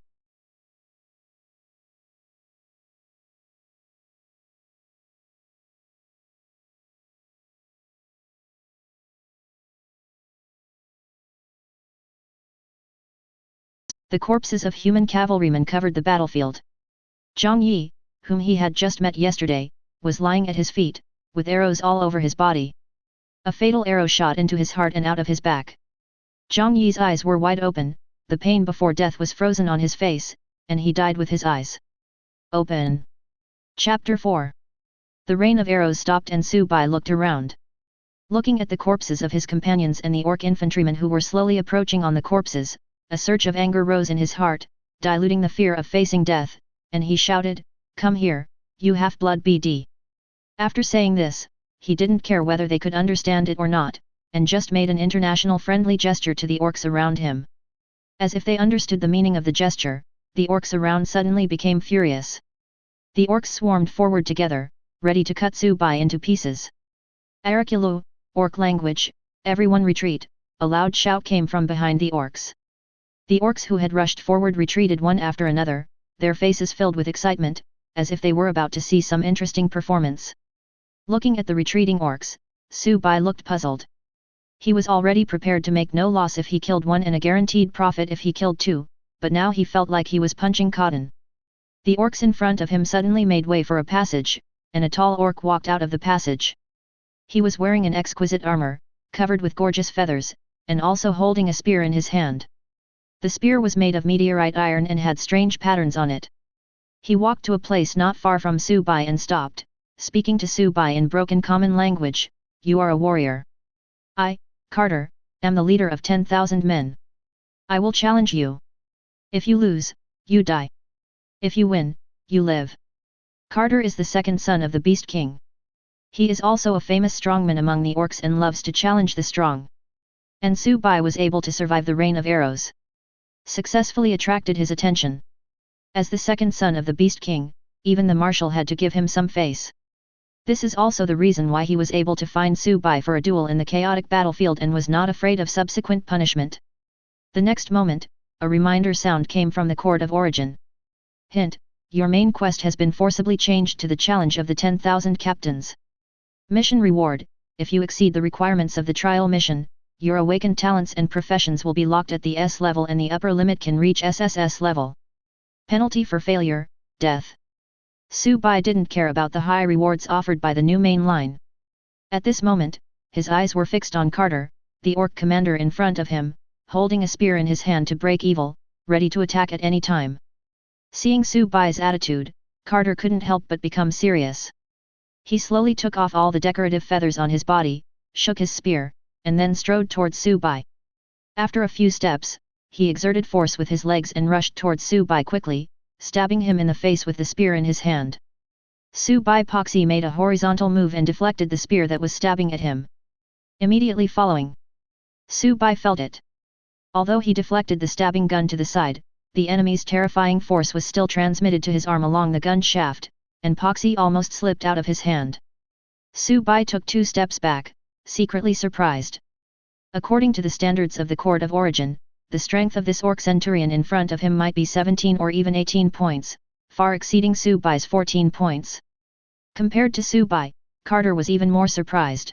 the corpses of human cavalrymen covered the battlefield. Zhang Yi, whom he had just met yesterday, was lying at his feet, with arrows all over his body. A fatal arrow shot into his heart and out of his back. Zhang Yi's eyes were wide open, the pain before death was frozen on his face, and he died with his eyes open. Chapter 4. The rain of arrows stopped and Su-bai looked around. Looking at the corpses of his companions and the orc infantrymen who were slowly approaching on the corpses, a surge of anger rose in his heart, diluting the fear of facing death, and he shouted, "Come here, you half-blood BD." After saying this, he didn't care whether they could understand it or not, and just made an international friendly gesture to the orcs around him. As if they understood the meaning of the gesture, the orcs around suddenly became furious. The orcs swarmed forward together, ready to cut Su-bai into pieces. Arakulu, orc language, everyone retreat, a loud shout came from behind the orcs. The orcs who had rushed forward retreated one after another, their faces filled with excitement, as if they were about to see some interesting performance. Looking at the retreating orcs, Su-bai looked puzzled. He was already prepared to make no loss if he killed one and a guaranteed profit if he killed two, but now he felt like he was punching cotton. The orcs in front of him suddenly made way for a passage, and a tall orc walked out of the passage. He was wearing an exquisite armor, covered with gorgeous feathers, and also holding a spear in his hand. The spear was made of meteorite iron and had strange patterns on it. He walked to a place not far from Su-bai and stopped, speaking to Su-bai in broken common language, "You are a warrior. I, Carter, am the leader of 10,000 men. I will challenge you. If you lose, you die. If you win, you live." Carter is the second son of the Beast King. He is also a famous strongman among the orcs and loves to challenge the strong. And Su-bai was able to survive the rain of arrows. Successfully attracted his attention. As the second son of the Beast King, even the marshal had to give him some face. This is also the reason why he was able to find Su-bai for a duel in the chaotic battlefield and was not afraid of subsequent punishment. The next moment, a reminder sound came from the Court of Origin. Hint: your main quest has been forcibly changed to the challenge of the 10,000 captains. Mission reward: if you exceed the requirements of the trial mission, your awakened talents and professions will be locked at the S level and the upper limit can reach SSS level. Penalty for failure: death. Su-bai didn't care about the high rewards offered by the new main line. At this moment, his eyes were fixed on Carter, the orc commander in front of him, holding a spear in his hand to break evil, ready to attack at any time. Seeing Su-bai's attitude, Carter couldn't help but become serious. He slowly took off all the decorative feathers on his body, shook his spear, and then strode towards Su-bai. After a few steps, he exerted force with his legs and rushed towards Su-bai quickly, stabbing him in the face with the spear in his hand. Su-bai Poxy made a horizontal move and deflected the spear that was stabbing at him. Immediately following, Su-bai felt it. Although he deflected the stabbing gun to the side, the enemy's terrifying force was still transmitted to his arm along the gun shaft, and Poxy almost slipped out of his hand. Su-bai took 2 steps back, secretly surprised. According to the standards of the Court of Origin, the strength of this orc centurion in front of him might be 17 or even 18 points, far exceeding Su-bai's 14 points. Compared to Su-bai, Carter was even more surprised.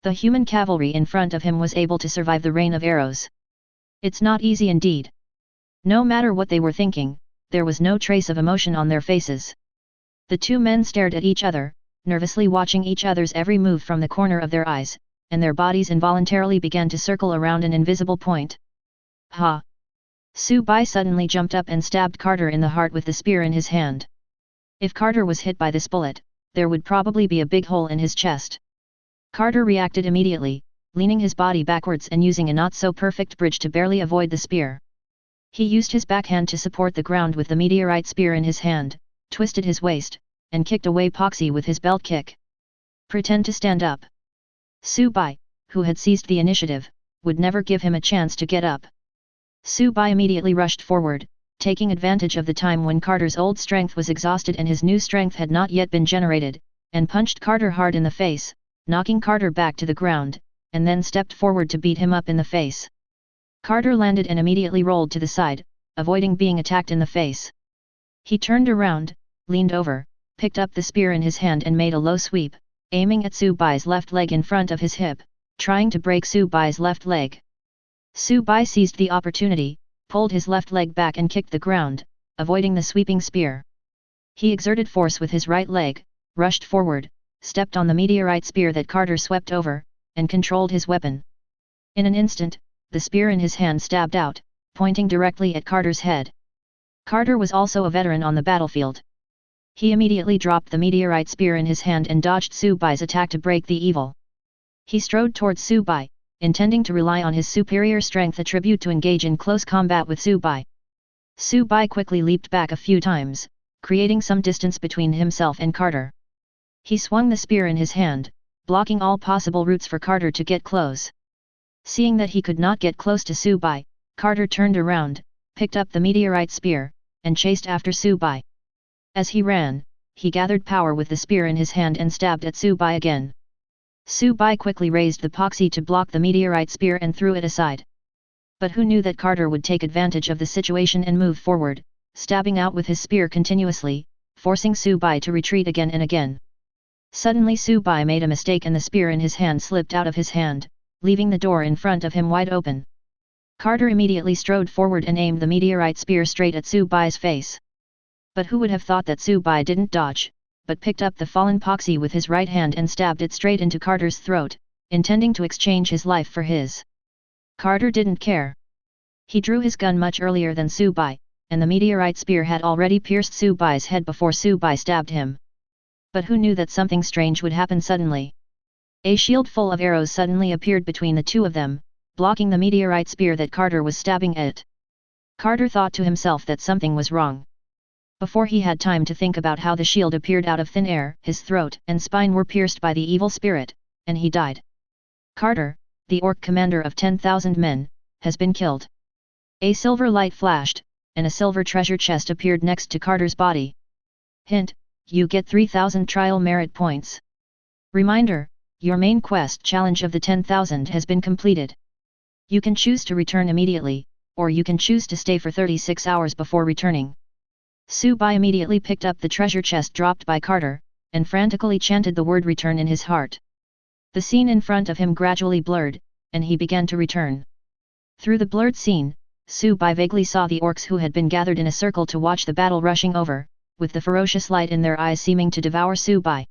The human cavalry in front of him was able to survive the rain of arrows. It's not easy indeed. No matter what they were thinking, there was no trace of emotion on their faces. The two men stared at each other, nervously watching each other's every move from the corner of their eyes, and their bodies involuntarily began to circle around an invisible point. Ha! Su-bai suddenly jumped up and stabbed Carter in the heart with the spear in his hand. If Carter was hit by this bullet, there would probably be a big hole in his chest. Carter reacted immediately, leaning his body backwards and using a not-so-perfect bridge to barely avoid the spear. He used his backhand to support the ground with the meteorite spear in his hand, twisted his waist, and kicked away Poxy with his belt kick. Pretend to stand up. Su-bai, who had seized the initiative, would never give him a chance to get up. Su-bai immediately rushed forward, taking advantage of the time when Carter's old strength was exhausted and his new strength had not yet been generated, and punched Carter hard in the face, knocking Carter back to the ground, and then stepped forward to beat him up in the face. Carter landed and immediately rolled to the side, avoiding being attacked in the face. He turned around, leaned over, picked up the spear in his hand and made a low sweep, aiming at Su-bai's left leg in front of his hip, trying to break Su-bai's left leg. Su-bai seized the opportunity, pulled his left leg back and kicked the ground, avoiding the sweeping spear. He exerted force with his right leg, rushed forward, stepped on the meteorite spear that Carter swept over, and controlled his weapon. In an instant, the spear in his hand stabbed out, pointing directly at Carter's head. Carter was also a veteran on the battlefield. He immediately dropped the meteorite spear in his hand and dodged Su Bai's attack to break the evil. He strode towards Su Bai, intending to rely on his superior strength attribute to engage in close combat with Su Bai. Su Bai quickly leaped back a few times, creating some distance between himself and Carter. He swung the spear in his hand, blocking all possible routes for Carter to get close. Seeing that he could not get close to Su Bai, Carter turned around, picked up the meteorite spear, and chased after Su Bai. As he ran, he gathered power with the spear in his hand and stabbed at Su Bai again. Su Bai quickly raised the poxy to block the meteorite spear and threw it aside. But who knew that Carter would take advantage of the situation and move forward, stabbing out with his spear continuously, forcing Su Bai to retreat again and again. Suddenly Su Bai made a mistake and the spear in his hand slipped out of his hand, leaving the door in front of him wide open. Carter immediately strode forward and aimed the meteorite spear straight at Su Bai's face. But who would have thought that Su Bai didn't dodge, but picked up the fallen poxy with his right hand and stabbed it straight into Carter's throat, intending to exchange his life for his. Carter didn't care. He drew his gun much earlier than Su Bai, and the meteorite spear had already pierced Su Bai's head before Su Bai stabbed him. But who knew that something strange would happen suddenly? A shield full of arrows suddenly appeared between the two of them, blocking the meteorite spear that Carter was stabbing at. Carter thought to himself that something was wrong. Before he had time to think about how the shield appeared out of thin air, his throat and spine were pierced by the evil spirit, and he died. Carter, the orc commander of 10,000 men, has been killed. A silver light flashed, and a silver treasure chest appeared next to Carter's body. Hint: you get 3,000 trial merit points. Reminder: your main quest challenge of the 10,000 has been completed. You can choose to return immediately, or you can choose to stay for 36 hours before returning. Su Bai immediately picked up the treasure chest dropped by Carter, and frantically chanted the word return in his heart. The scene in front of him gradually blurred, and he began to return. Through the blurred scene, Su Bai vaguely saw the orcs who had been gathered in a circle to watch the battle rushing over, with the ferocious light in their eyes seeming to devour Su Bai.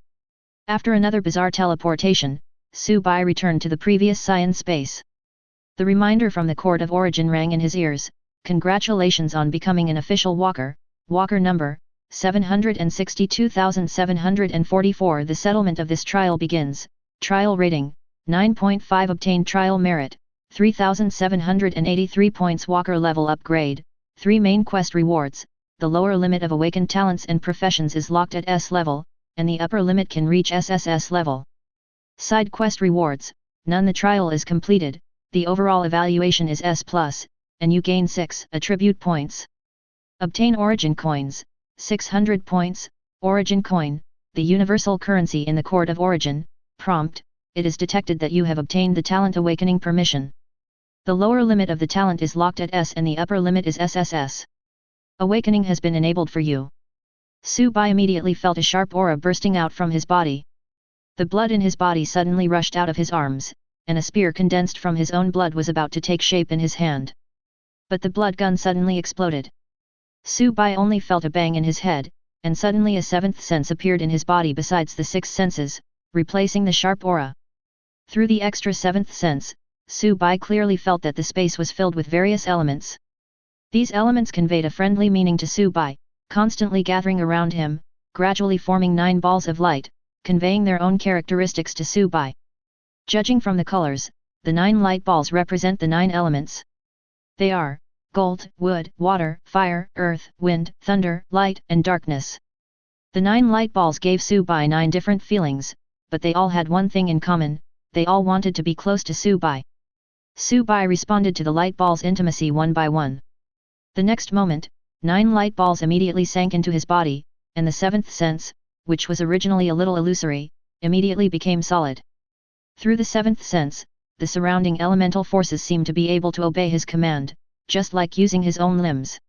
After another bizarre teleportation, Su Bai returned to the previous Cyan space. The reminder from the Court of Origin rang in his ears: congratulations on becoming an official walker. Walker number 762,744. The settlement of this trial begins. Trial rating 9.5. Obtain trial merit 3,783 points. Walker level upgrade 3. Main quest rewards: the lower limit of awakened talents and professions is locked at S level, and the upper limit can reach SSS level. Side quest rewards: none. The trial is completed, the overall evaluation is S+, and you gain 6 attribute points. Obtain origin coins, 600 points. Origin coin, the universal currency in the Court of Origin. Prompt: it is detected that you have obtained the talent awakening permission. The lower limit of the talent is locked at S and the upper limit is SSS. Awakening has been enabled for you. Su Bai immediately felt a sharp aura bursting out from his body. The blood in his body suddenly rushed out of his arms, and a spear condensed from his own blood was about to take shape in his hand. But the blood gun suddenly exploded. Su Bai only felt a bang in his head, and suddenly a seventh sense appeared in his body besides the 6 senses, replacing the sharp aura. Through the extra 7th sense, Su Bai clearly felt that the space was filled with various elements. These elements conveyed a friendly meaning to Su Bai, constantly gathering around him, gradually forming 9 balls of light, conveying their own characteristics to Su Bai. Judging from the colors, the 9 light balls represent the 9 elements. They are gold, wood, water, fire, earth, wind, thunder, light, and darkness. The 9 light balls gave Su Bai 9 different feelings, but they all had one thing in common: they all wanted to be close to Su Bai. Su Bai responded to the light balls' intimacy one by one. The next moment, 9 light balls immediately sank into his body, and the 7th sense, which was originally a little illusory, immediately became solid. Through the 7th sense, the surrounding elemental forces seemed to be able to obey his command, just like using his own limbs.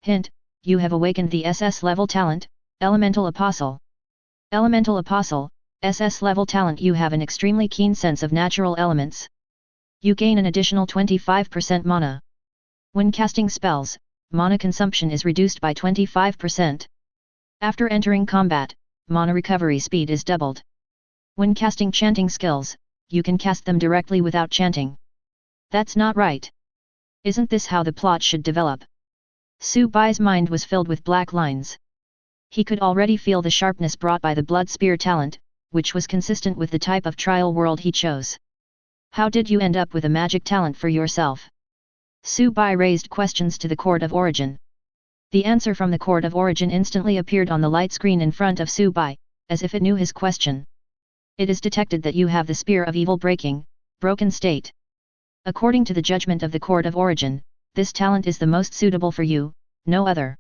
Hint: you have awakened the SS level talent, Elemental Apostle. Elemental Apostle, SS level talent. You have an extremely keen sense of natural elements. You gain an additional 25% mana. When casting spells, mana consumption is reduced by 25%. After entering combat, mana recovery speed is doubled. When casting chanting skills, you can cast them directly without chanting. That's not right. Isn't this how the plot should develop? Su Bai's mind was filled with black lines. He could already feel the sharpness brought by the blood spear talent, which was consistent with the type of trial world he chose. How did you end up with a magic talent for yourself? Su Bai raised questions to the Court of Origin. The answer from the Court of Origin instantly appeared on the light screen in front of Su Bai, as if it knew his question. It is detected that you have the Spear of Evil broken state. According to the judgment of the Court of Origin, this talent is the most suitable for you, no other.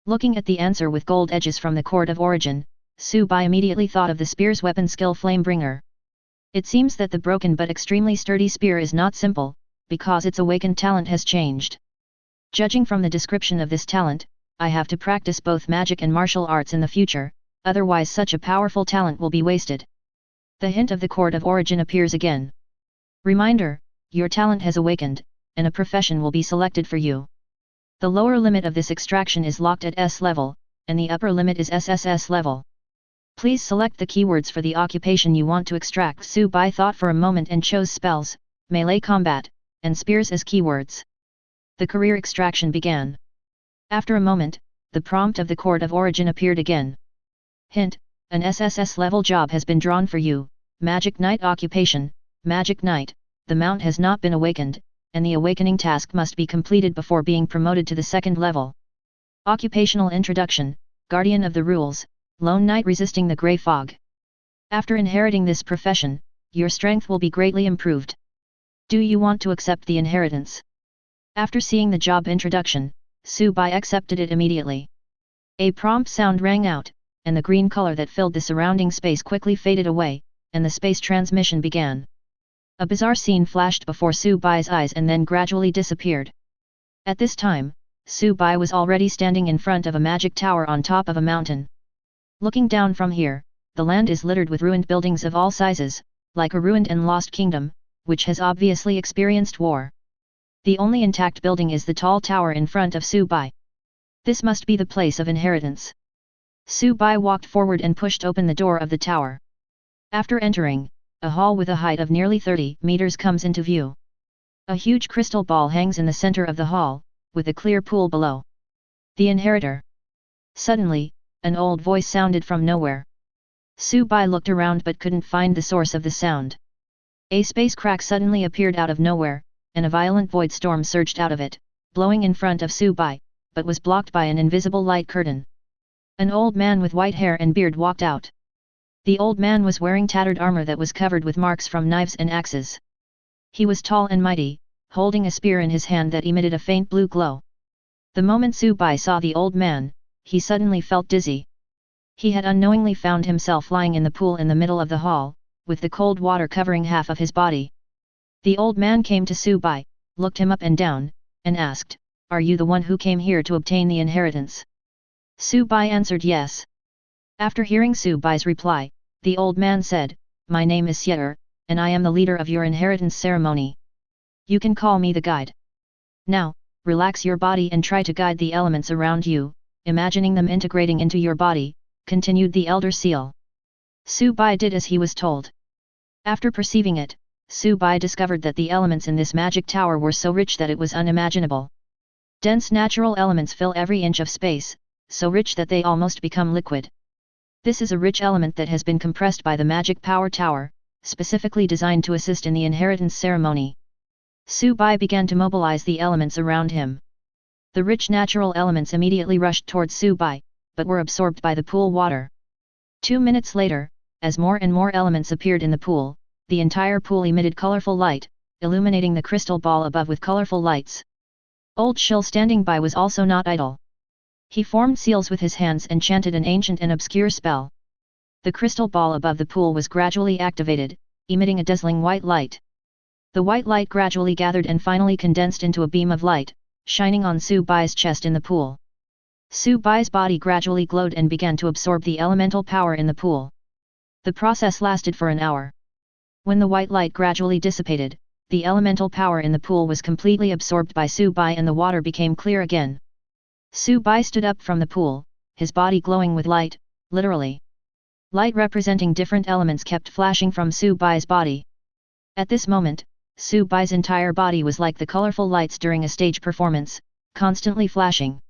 Looking at the answer with gold edges from the Court of Origin, Su Bai immediately thought of the spear's weapon skill Flamebringer. It seems that the broken but extremely sturdy spear is not simple, because its awakened talent has changed. Judging from the description of this talent, I have to practice both magic and martial arts in the future, otherwise such a powerful talent will be wasted. The hint of the Court of Origin appears again. Reminder, your talent has awakened, and a profession will be selected for you. The lower limit of this extraction is locked at S level, and the upper limit is SSS level. Please select the keywords for the occupation you want to extract. Su Bai thought for a moment and chose spells, melee combat, and spears as keywords. The career extraction began. After a moment, the prompt of the Court of Origin appeared again. Hint, an SSS level job has been drawn for you, Magic Knight occupation, Magic Knight, the mount has not been awakened, and the awakening task must be completed before being promoted to the second level. Occupational introduction, Guardian of the Rules, Lone Knight resisting the Grey Fog. After inheriting this profession, your strength will be greatly improved. Do you want to accept the inheritance? After seeing the job introduction, Su Bai accepted it immediately. A prompt sound rang out, and the green color that filled the surrounding space quickly faded away, and the space transmission began. A bizarre scene flashed before Su Bai's eyes and then gradually disappeared. At this time, Su Bai was already standing in front of a magic tower on top of a mountain. Looking down from here, the land is littered with ruined buildings of all sizes, like a ruined and lost kingdom, which has obviously experienced war. The only intact building is the tall tower in front of Su Bai. This must be the place of inheritance. Su Bai walked forward and pushed open the door of the tower. After entering, a hall with a height of nearly 30 meters comes into view. A huge crystal ball hangs in the center of the hall, with a clear pool below. The inheritor. Suddenly, an old voice sounded from nowhere. Su Bai looked around but couldn't find the source of the sound. A space crack suddenly appeared out of nowhere, and a violent void storm surged out of it, blowing in front of Su Bai, but was blocked by an invisible light curtain. An old man with white hair and beard walked out. The old man was wearing tattered armor that was covered with marks from knives and axes. He was tall and mighty, holding a spear in his hand that emitted a faint blue glow. The moment Su Bai saw the old man, he suddenly felt dizzy. He had unknowingly found himself lying in the pool in the middle of the hall, with the cold water covering half of his body. The old man came to Su Bai, looked him up and down, and asked, "Are you the one who came here to obtain the inheritance?" Su Bai answered yes. After hearing Su Bai's reply, the old man said, "My name is Xie'er, and I am the leader of your inheritance ceremony. You can call me the guide. Now, relax your body and try to guide the elements around you, imagining them integrating into your body," continued the elder seal. Su Bai did as he was told. After perceiving it, Su Bai discovered that the elements in this magic tower were so rich that it was unimaginable. Dense natural elements fill every inch of space, so rich that they almost become liquid. This is a rich element that has been compressed by the magic power tower, specifically designed to assist in the inheritance ceremony. Su Bai began to mobilize the elements around him. The rich natural elements immediately rushed towards Su Bai, but were absorbed by the pool water. 2 minutes later, as more and more elements appeared in the pool, the entire pool emitted colorful light, illuminating the crystal ball above with colorful lights. Old Shil standing by was also not idle. He formed seals with his hands and chanted an ancient and obscure spell. The crystal ball above the pool was gradually activated, emitting a dazzling white light. The white light gradually gathered and finally condensed into a beam of light, shining on Su Bai's chest in the pool. Su Bai's body gradually glowed and began to absorb the elemental power in the pool. The process lasted for an hour. When the white light gradually dissipated, the elemental power in the pool was completely absorbed by Su Bai and the water became clear again. Su Bai stood up from the pool, his body glowing with light, literally. Light representing different elements kept flashing from Su Bai's body. At this moment, Su Bai's entire body was like the colorful lights during a stage performance, constantly flashing.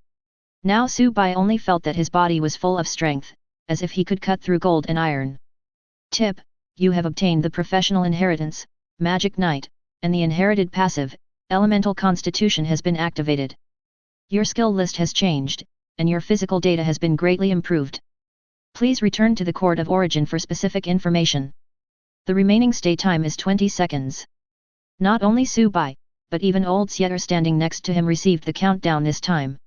Now Su Bai only felt that his body was full of strength, as if he could cut through gold and iron. Tip: you have obtained the professional inheritance, Magic Knight, and the inherited passive, Elemental Constitution has been activated. Your skill list has changed, and your physical data has been greatly improved. Please return to the Court of Origin for specific information. The remaining stay time is 20 seconds. Not only Su Bai, but even old Sieter standing next to him received the countdown this time.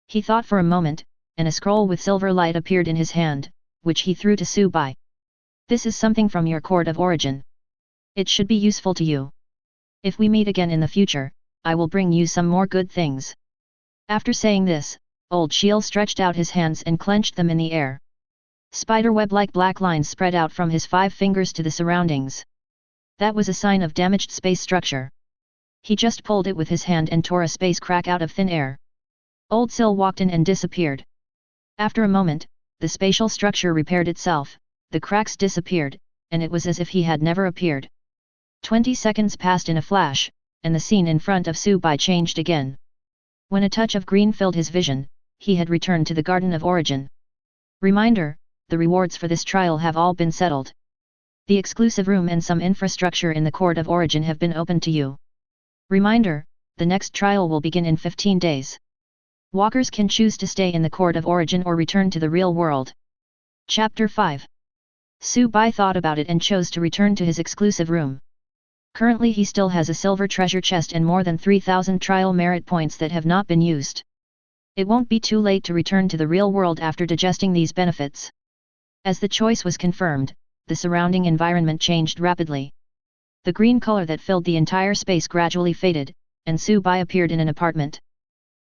He thought for a moment, and a scroll with silver light appeared in his hand, which he threw to Su Bai. This is something from your Court of Origin. It should be useful to you. If we meet again in the future, I will bring you some more good things. After saying this, Old Shiel stretched out his hands and clenched them in the air. Spiderweb-like black lines spread out from his 5 fingers to the surroundings. That was a sign of damaged space structure. He just pulled it with his hand and tore a space crack out of thin air. Old Sil walked in and disappeared. After a moment, the spatial structure repaired itself, the cracks disappeared, and it was as if he had never appeared. 20 seconds passed in a flash, and the scene in front of Su Bai changed again. When a touch of green filled his vision, he had returned to the Garden of Origin. Reminder: the rewards for this trial have all been settled. The exclusive room and some infrastructure in the Court of Origin have been opened to you. Reminder: the next trial will begin in 15 days. Walkers can choose to stay in the Court of Origin or return to the real world. Chapter 5. Su Bai thought about it and chose to return to his exclusive room. Currently he still has a silver treasure chest and more than 3,000 trial merit points that have not been used. It won't be too late to return to the real world after digesting these benefits. As the choice was confirmed, the surrounding environment changed rapidly. The green color that filled the entire space gradually faded, and Su Bai appeared in an apartment.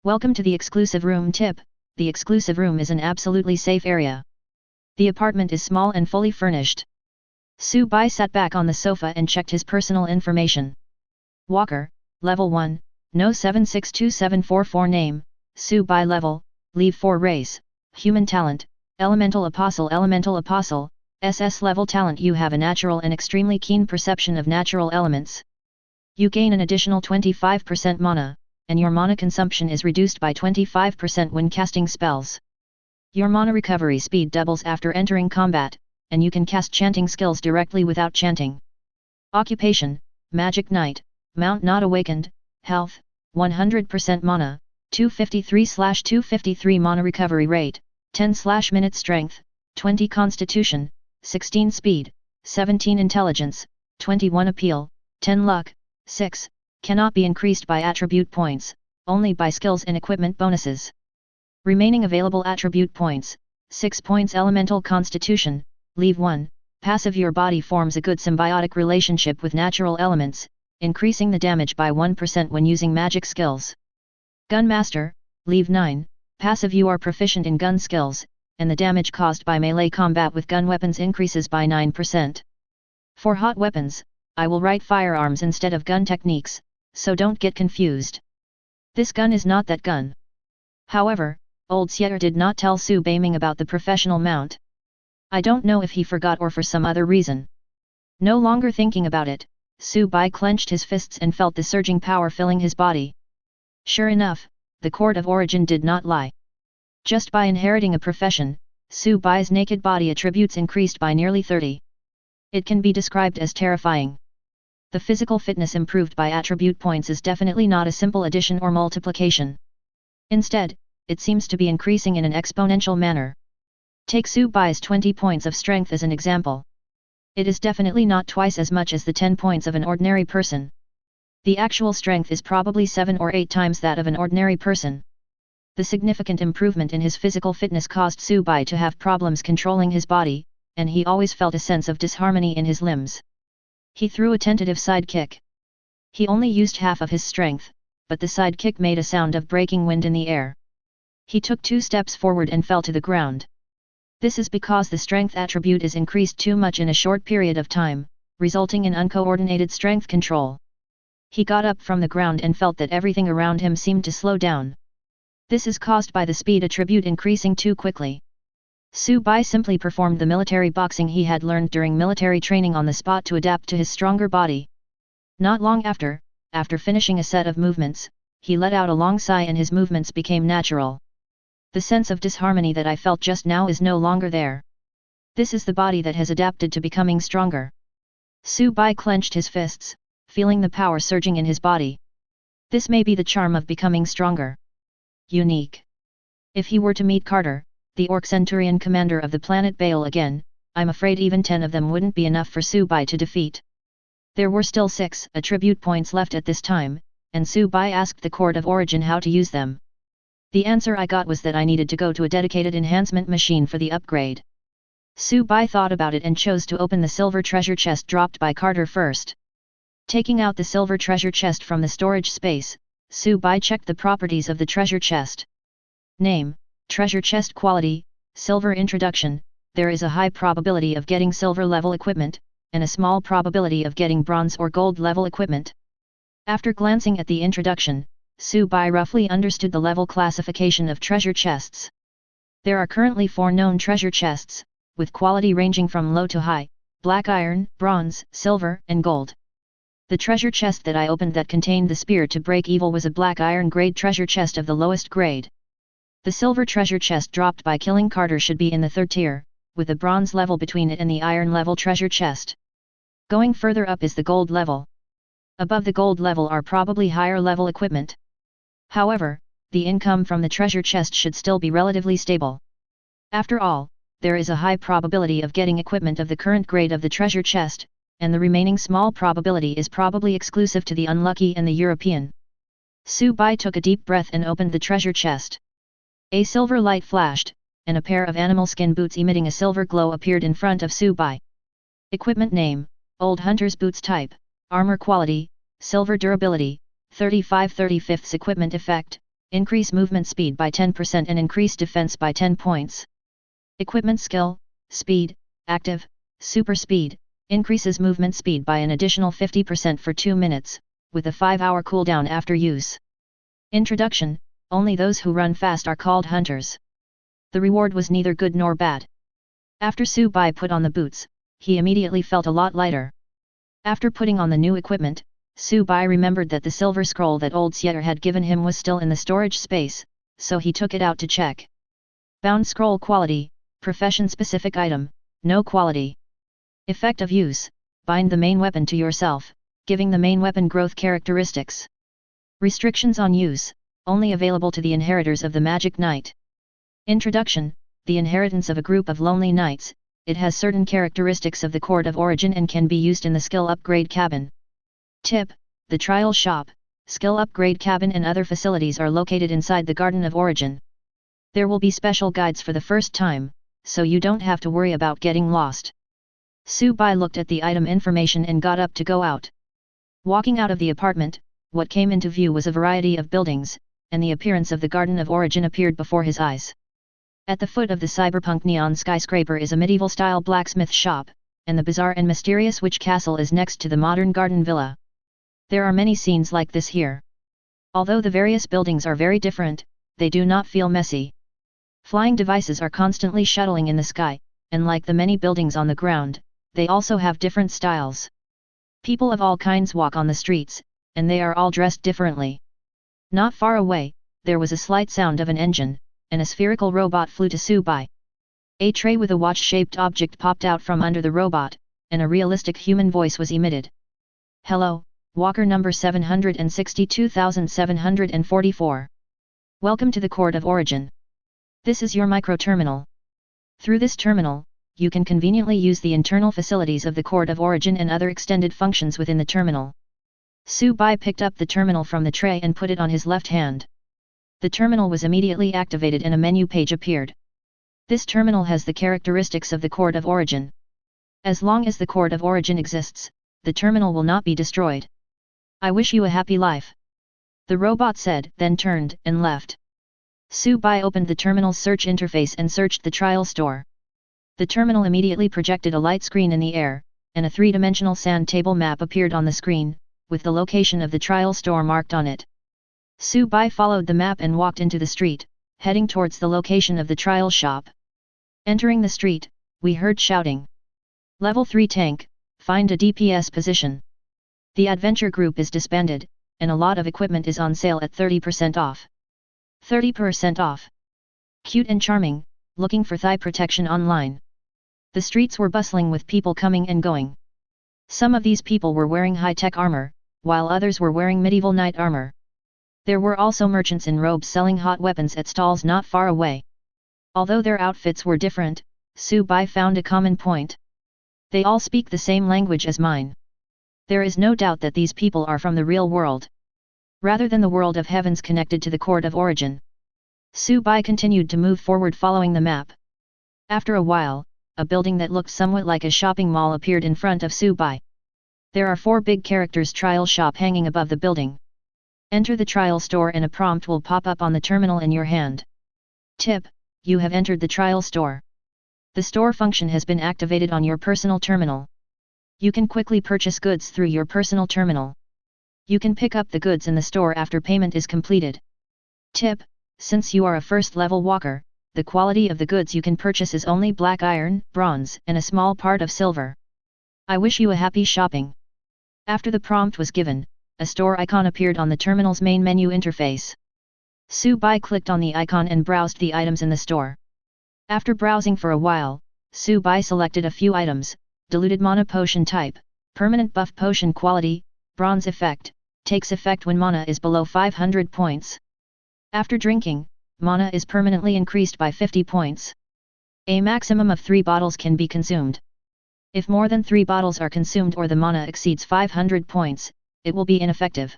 Welcome to the exclusive room. Tip: the exclusive room is an absolutely safe area. The apartment is small and fully furnished. Su Bai sat back on the sofa and checked his personal information. Walker, level 1, no 762744 name, Su Bai level, leave 4 race, human talent, Elemental Apostle, SS level talent. You have a natural and extremely keen perception of natural elements. You gain an additional 25% mana, and your mana consumption is reduced by 25% when casting spells. Your mana recovery speed doubles after entering combat, and you can cast chanting skills directly without chanting. Occupation: Magic Knight, Mount Not Awakened, Health, 100% mana, 253/253 mana recovery rate, 10/minute strength, 20 constitution, 16 speed, 17 intelligence, 21 appeal, 10 luck, 6, cannot be increased by attribute points, only by skills and equipment bonuses. Remaining available attribute points, 6 points. Elemental Constitution, leave 1, passive. Your body forms a good symbiotic relationship with natural elements, increasing the damage by 1% when using magic skills. Gunmaster, leave 9, passive. You are proficient in gun skills, and the damage caused by melee combat with gun weapons increases by 9%. For hot weapons, I will write firearms instead of gun techniques, so don't get confused. This gun is not that gun. However, Old Sieter did not tell Su Baiming about the professional mount. I don't know if he forgot or for some other reason. No longer thinking about it, Su Bai clenched his fists and felt the surging power filling his body. Sure enough, the Court of Origin did not lie. Just by inheriting a profession, Su Bai's naked body attributes increased by nearly 30. It can be described as terrifying. The physical fitness improved by attribute points is definitely not a simple addition or multiplication. Instead, it seems to be increasing in an exponential manner. Take Su Bai's 20 points of strength as an example. It is definitely not twice as much as the 10 points of an ordinary person. The actual strength is probably 7 or 8 times that of an ordinary person. The significant improvement in his physical fitness caused Su Bai to have problems controlling his body, and he always felt a sense of disharmony in his limbs. He threw a tentative side kick. He only used half of his strength, but the side kick made a sound of breaking wind in the air. He took 2 steps forward and fell to the ground. This is because the strength attribute is increased too much in a short period of time, resulting in uncoordinated strength control. He got up from the ground and felt that everything around him seemed to slow down. This is caused by the speed attribute increasing too quickly. Su Bai simply performed the military boxing he had learned during military training on the spot to adapt to his stronger body. Not long after finishing a set of movements, he let out a long sigh and his movements became natural. The sense of disharmony that I felt just now is no longer there. This is the body that has adapted to becoming stronger. Su Bai clenched his fists, feeling the power surging in his body. This may be the charm of becoming stronger. Unique. If he were to meet Carter, the Orc Centurion commander of the planet Baal again, I'm afraid even 10 of them wouldn't be enough for Su Bai to defeat. There were still 6 attribute points left at this time, and Su Bai asked the Court of Origin how to use them. The answer I got was that I needed to go to a dedicated enhancement machine for the upgrade. Su Bai thought about it and chose to open the silver treasure chest dropped by Carter first. Taking out the silver treasure chest from the storage space, Su Bai checked the properties of the treasure chest. Name, treasure chest quality, silver introduction, there is a high probability of getting silver level equipment, and a small probability of getting bronze or gold level equipment. After glancing at the introduction, Su Bai roughly understood the level classification of treasure chests. There are currently 4 known treasure chests, with quality ranging from low to high, black iron, bronze, silver, and gold. The treasure chest that I opened that contained the spear to break evil was a black iron grade treasure chest of the lowest grade. The silver treasure chest dropped by killing Carter should be in the 3rd tier, with a bronze level between it and the iron level treasure chest. Going further up is the gold level. Above the gold level are probably higher level equipment. However, the income from the treasure chest should still be relatively stable. After all, there is a high probability of getting equipment of the current grade of the treasure chest, and the remaining small probability is probably exclusive to the unlucky and the European. Su Bai took a deep breath and opened the treasure chest. A silver light flashed, and a pair of animal skin boots emitting a silver glow appeared in front of Su Bai. Equipment name, Old Hunter's Boots type, armor quality, silver durability, 35/35 equipment effect, increase movement speed by 10% and increase defense by 10 points. Equipment skill, speed, active, super speed, increases movement speed by an additional 50% for 2 minutes, with a 5-hour cooldown after use. Introduction, only those who run fast are called hunters. The reward was neither good nor bad. After Su Bai put on the boots, he immediately felt a lot lighter. After putting on the new equipment, Su Bai remembered that the silver scroll that old Sieter had given him was still in the storage space, so he took it out to check. Bound scroll quality, profession-specific item, no quality. Effect of use, bind the main weapon to yourself, giving the main weapon growth characteristics. Restrictions on use, only available to the inheritors of the Magic Knight. Introduction, the inheritance of a group of lonely knights, it has certain characteristics of the Court of Origin and can be used in the skill upgrade cabin. Tip, the trial shop, skill upgrade cabin and other facilities are located inside the Garden of Origin. There will be special guides for the first time, so you don't have to worry about getting lost. Su Bai looked at the item information and got up to go out. Walking out of the apartment, what came into view was a variety of buildings, and the appearance of the Garden of Origin appeared before his eyes. At the foot of the cyberpunk neon skyscraper is a medieval-style blacksmith shop, and the bizarre and mysterious witch castle is next to the modern garden villa. There are many scenes like this here. Although the various buildings are very different, they do not feel messy. Flying devices are constantly shuttling in the sky, and like the many buildings on the ground, they also have different styles. People of all kinds walk on the streets, and they are all dressed differently. Not far away, there was a slight sound of an engine, and a spherical robot flew to Su Bai. A tray with a watch-shaped object popped out from under the robot, and a realistic human voice was emitted. Hello, Walker number 762,744. Welcome to the Court of Origin. This is your micro-terminal. Through this terminal, you can conveniently use the internal facilities of the Court of Origin and other extended functions within the terminal. Su Bai picked up the terminal from the tray and put it on his left hand. The terminal was immediately activated and a menu page appeared. This terminal has the characteristics of the Court of Origin. As long as the Court of Origin exists, the terminal will not be destroyed. I wish you a happy life. The robot said, then turned and left. Su Bai opened the terminal's search interface and searched the trial store. The terminal immediately projected a light screen in the air, and a three-dimensional sand table map appeared on the screen, with the location of the trial store marked on it. Su Bai followed the map and walked into the street, heading towards the location of the trial shop. Entering the street, we heard shouting. Level 3 tank, find a DPS position. The adventure group is disbanded, and a lot of equipment is on sale at 30% off. 30% off. Cute and charming, looking for thigh protection online. The streets were bustling with people coming and going. Some of these people were wearing high-tech armor, while others were wearing medieval knight armor. There were also merchants in robes selling hot weapons at stalls not far away. Although their outfits were different, Su Bai found a common point. They all speak the same language as mine. There is no doubt that these people are from the real world, rather than the world of heavens connected to the court of origin. Su Bai continued to move forward following the map. After a while, a building that looked somewhat like a shopping mall appeared in front of Su Bai. There are 4 big characters trial shop hanging above the building. Enter the trial store and a prompt will pop up on the terminal in your hand. Tip: you have entered the trial store. The store function has been activated on your personal terminal. You can quickly purchase goods through your personal terminal. You can pick up the goods in the store after payment is completed. Tip: since you are a first-level walker, the quality of the goods you can purchase is only black iron, bronze, and a small part of silver. I wish you a happy shopping. After the prompt was given, a store icon appeared on the terminal's main menu interface. Su Bai clicked on the icon and browsed the items in the store. After browsing for a while, Su Bai selected a few items: diluted mana potion type, permanent buff potion quality, bronze effect, takes effect when mana is below 500 points. After drinking, mana is permanently increased by 50 points. A maximum of 3 bottles can be consumed. If more than 3 bottles are consumed or the mana exceeds 500 points, it will be ineffective.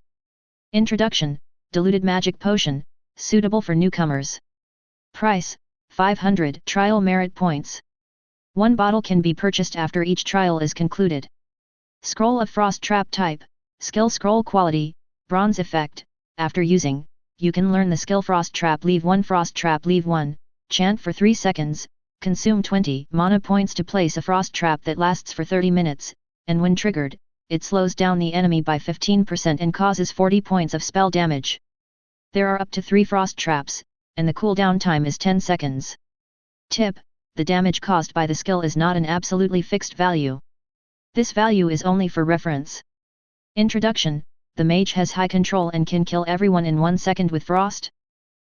Introduction: diluted magic potion, suitable for newcomers. Price: 500 trial merit points. 1 bottle can be purchased after each trial is concluded. Scroll of frost trap type, skill scroll quality, bronze effect. After using, you can learn the skill frost trap leave 1 frost trap leave 1, chant for 3 seconds, consume 20 mana points to place a frost trap that lasts for 30 minutes, and when triggered, it slows down the enemy by 15% and causes 40 points of spell damage. There are up to 3 frost traps, and the cooldown time is 10 seconds. Tip: the damage caused by the skill is not an absolutely fixed value. This value is only for reference. Introduction: the mage has high control and can kill everyone in 1 second with frost.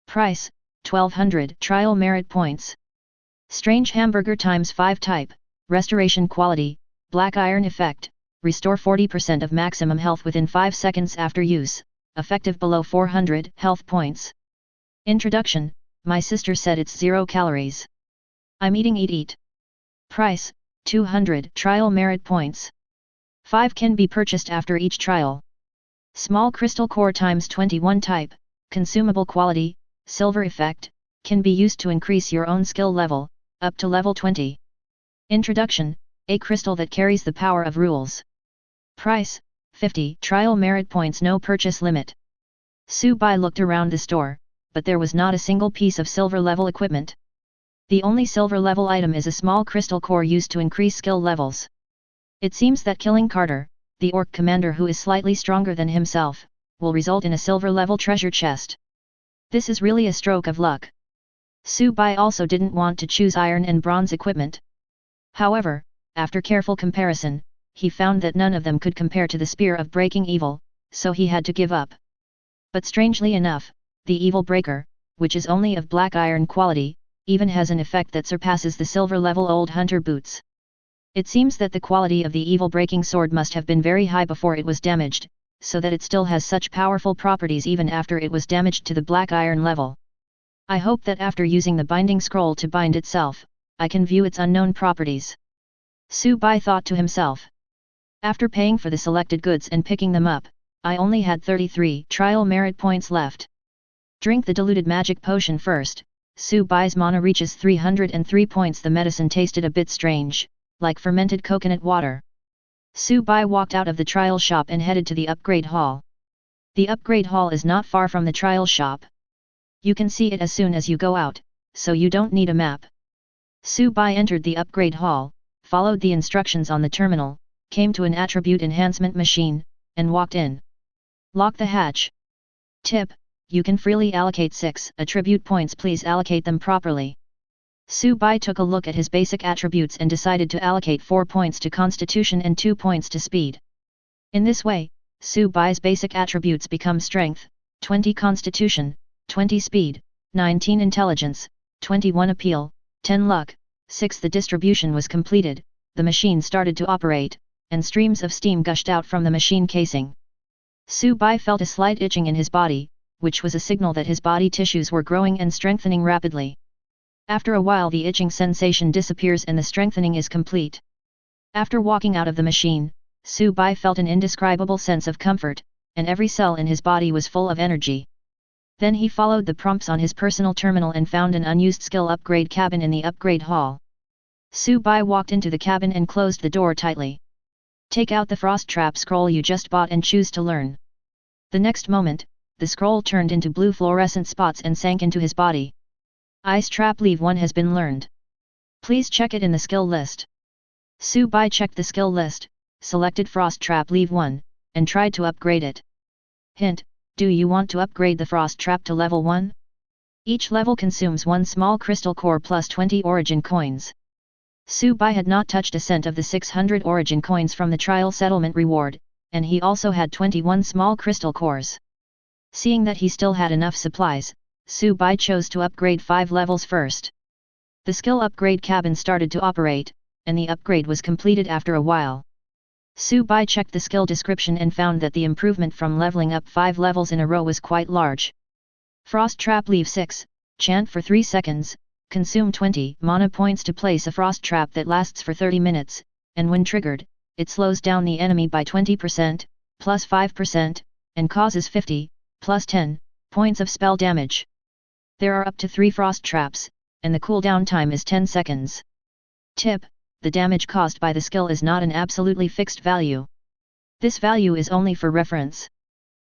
Price: 1200 trial merit points. Strange hamburger times 5 type, restoration quality, black iron effect, restore 40% of maximum health within 5 seconds after use, effective below 400 health points. Introduction: my sister said it's 0 calories. I'm eating eat. Price: 200 trial merit points. 5 can be purchased after each trial. Small crystal core times 21 type, consumable quality, silver effect, can be used to increase your own skill level, up to level 20. Introduction: a crystal that carries the power of rules. Price: 50 trial merit points. No purchase limit. Su Bai looked around the store, but there was not a single piece of silver level equipment. The only silver level item is a small crystal core used to increase skill levels. It seems that killing Carter, the orc commander who is slightly stronger than himself, will result in a silver level treasure chest. This is really a stroke of luck. Su Bai also didn't want to choose iron and bronze equipment. However, after careful comparison, he found that none of them could compare to the spear of breaking evil, so he had to give up. But strangely enough, the evil breaker, which is only of black iron quality, even has an effect that surpasses the silver level old hunter boots. It seems that the quality of the evil breaking sword must have been very high before it was damaged, so that it still has such powerful properties even after it was damaged to the black iron level. I hope that after using the binding scroll to bind itself, I can view its unknown properties. Su Bai thought to himself. After paying for the selected goods and picking them up, I only had 33 trial merit points left. Drink the diluted magic potion first. Su Bai's mana reaches 303 points. The medicine tasted a bit strange, like fermented coconut water. Su Bai walked out of the trial shop and headed to the upgrade hall. The upgrade hall is not far from the trial shop. You can see it as soon as you go out, so you don't need a map. Su Bai entered the upgrade hall, followed the instructions on the terminal, came to an attribute enhancement machine, and walked in. Lock the hatch. Tip: you can freely allocate 6 attribute points. Please allocate them properly. Su Bai took a look at his basic attributes and decided to allocate 4 points to Constitution and 2 points to Speed. In this way, Su Bai's basic attributes become Strength, 20 Constitution, 20 Speed, 19 Intelligence, 21 appeal, 10 luck, 6. The distribution was completed, the machine started to operate, and streams of steam gushed out from the machine casing. Su Bai felt a slight itching in his body, which was a signal that his body tissues were growing and strengthening rapidly. After a while the itching sensation disappears and the strengthening is complete. After walking out of the machine, Su Bai felt an indescribable sense of comfort, and every cell in his body was full of energy. Then he followed the prompts on his personal terminal and found an unused skill upgrade cabin in the upgrade hall. Su Bai walked into the cabin and closed the door tightly. Take out the frost trap scroll you just bought and choose to learn. The next moment, the scroll turned into blue fluorescent spots and sank into his body. Ice trap leave 1 has been learned. Please check it in the skill list. Su Bai checked the skill list, selected frost trap leave 1, and tried to upgrade it. Hint: do you want to upgrade the frost trap to level 1? Each level consumes 1 small crystal core plus 20 origin coins. Su Bai had not touched a cent of the 600 origin coins from the trial settlement reward, and he also had 21 small crystal cores. Seeing that he still had enough supplies, Su Bai chose to upgrade 5 levels first. The skill upgrade cabin started to operate, and the upgrade was completed after a while. Su Bai checked the skill description and found that the improvement from leveling up 5 levels in a row was quite large. Frost trap leave 6, chant for 3 seconds, consume 20 mana points to place a frost trap that lasts for 30 minutes, and when triggered, it slows down the enemy by 20%, plus 5%, and causes 50, plus 10, points of spell damage. There are up to 3 frost traps, and the cooldown time is 10 seconds. Tip: the damage caused by the skill is not an absolutely fixed value. This value is only for reference.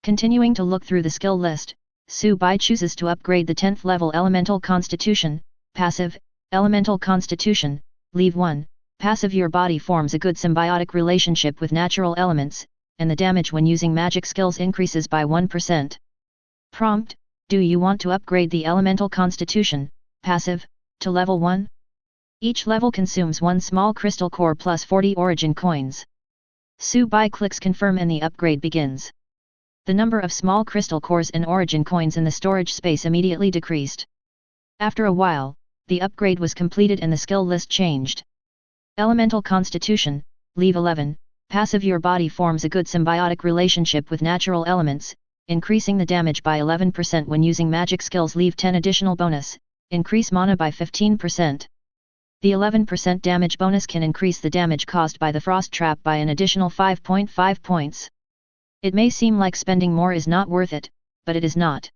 Continuing to look through the skill list, Su Bai chooses to upgrade the 10th level Elemental Constitution, passive, Elemental Constitution, leave 1, passive. Your body forms a good symbiotic relationship with natural elements, and the damage when using magic skills increases by 1%. Prompt: do you want to upgrade the Elemental Constitution, passive, to level 1? Each level consumes 1 small crystal core plus 40 origin coins. Su Bai clicks confirm and the upgrade begins. The number of small crystal cores and origin coins in the storage space immediately decreased. After a while, the upgrade was completed and the skill list changed. Elemental Constitution, leave 11, passive. Your body forms a good symbiotic relationship with natural elements, increasing the damage by 11% when using magic skills. Leave 10 additional bonus, increase mana by 15%. The 11% damage bonus can increase the damage caused by the frost trap by an additional 5.5 points. It may seem like spending more is not worth it, but it is not.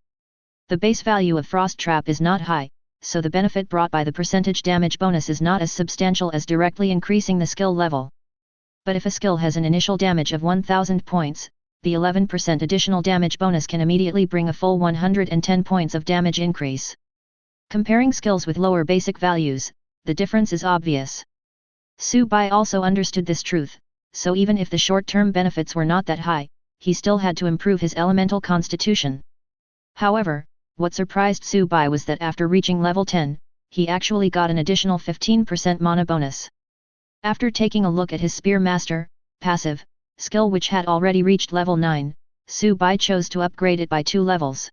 The base value of frost trap is not high, so the benefit brought by the percentage damage bonus is not as substantial as directly increasing the skill level. But if a skill has an initial damage of 1000 points, the 11% additional damage bonus can immediately bring a full 110 points of damage increase. Comparing skills with lower basic values, the difference is obvious. Su Bai also understood this truth, so even if the short-term benefits were not that high, he still had to improve his elemental constitution. However, what surprised Su Bai was that after reaching level 10, he actually got an additional 15% mana bonus. After taking a look at his Spear Master, passive, skill which had already reached level 9, Su Bai chose to upgrade it by 2 levels.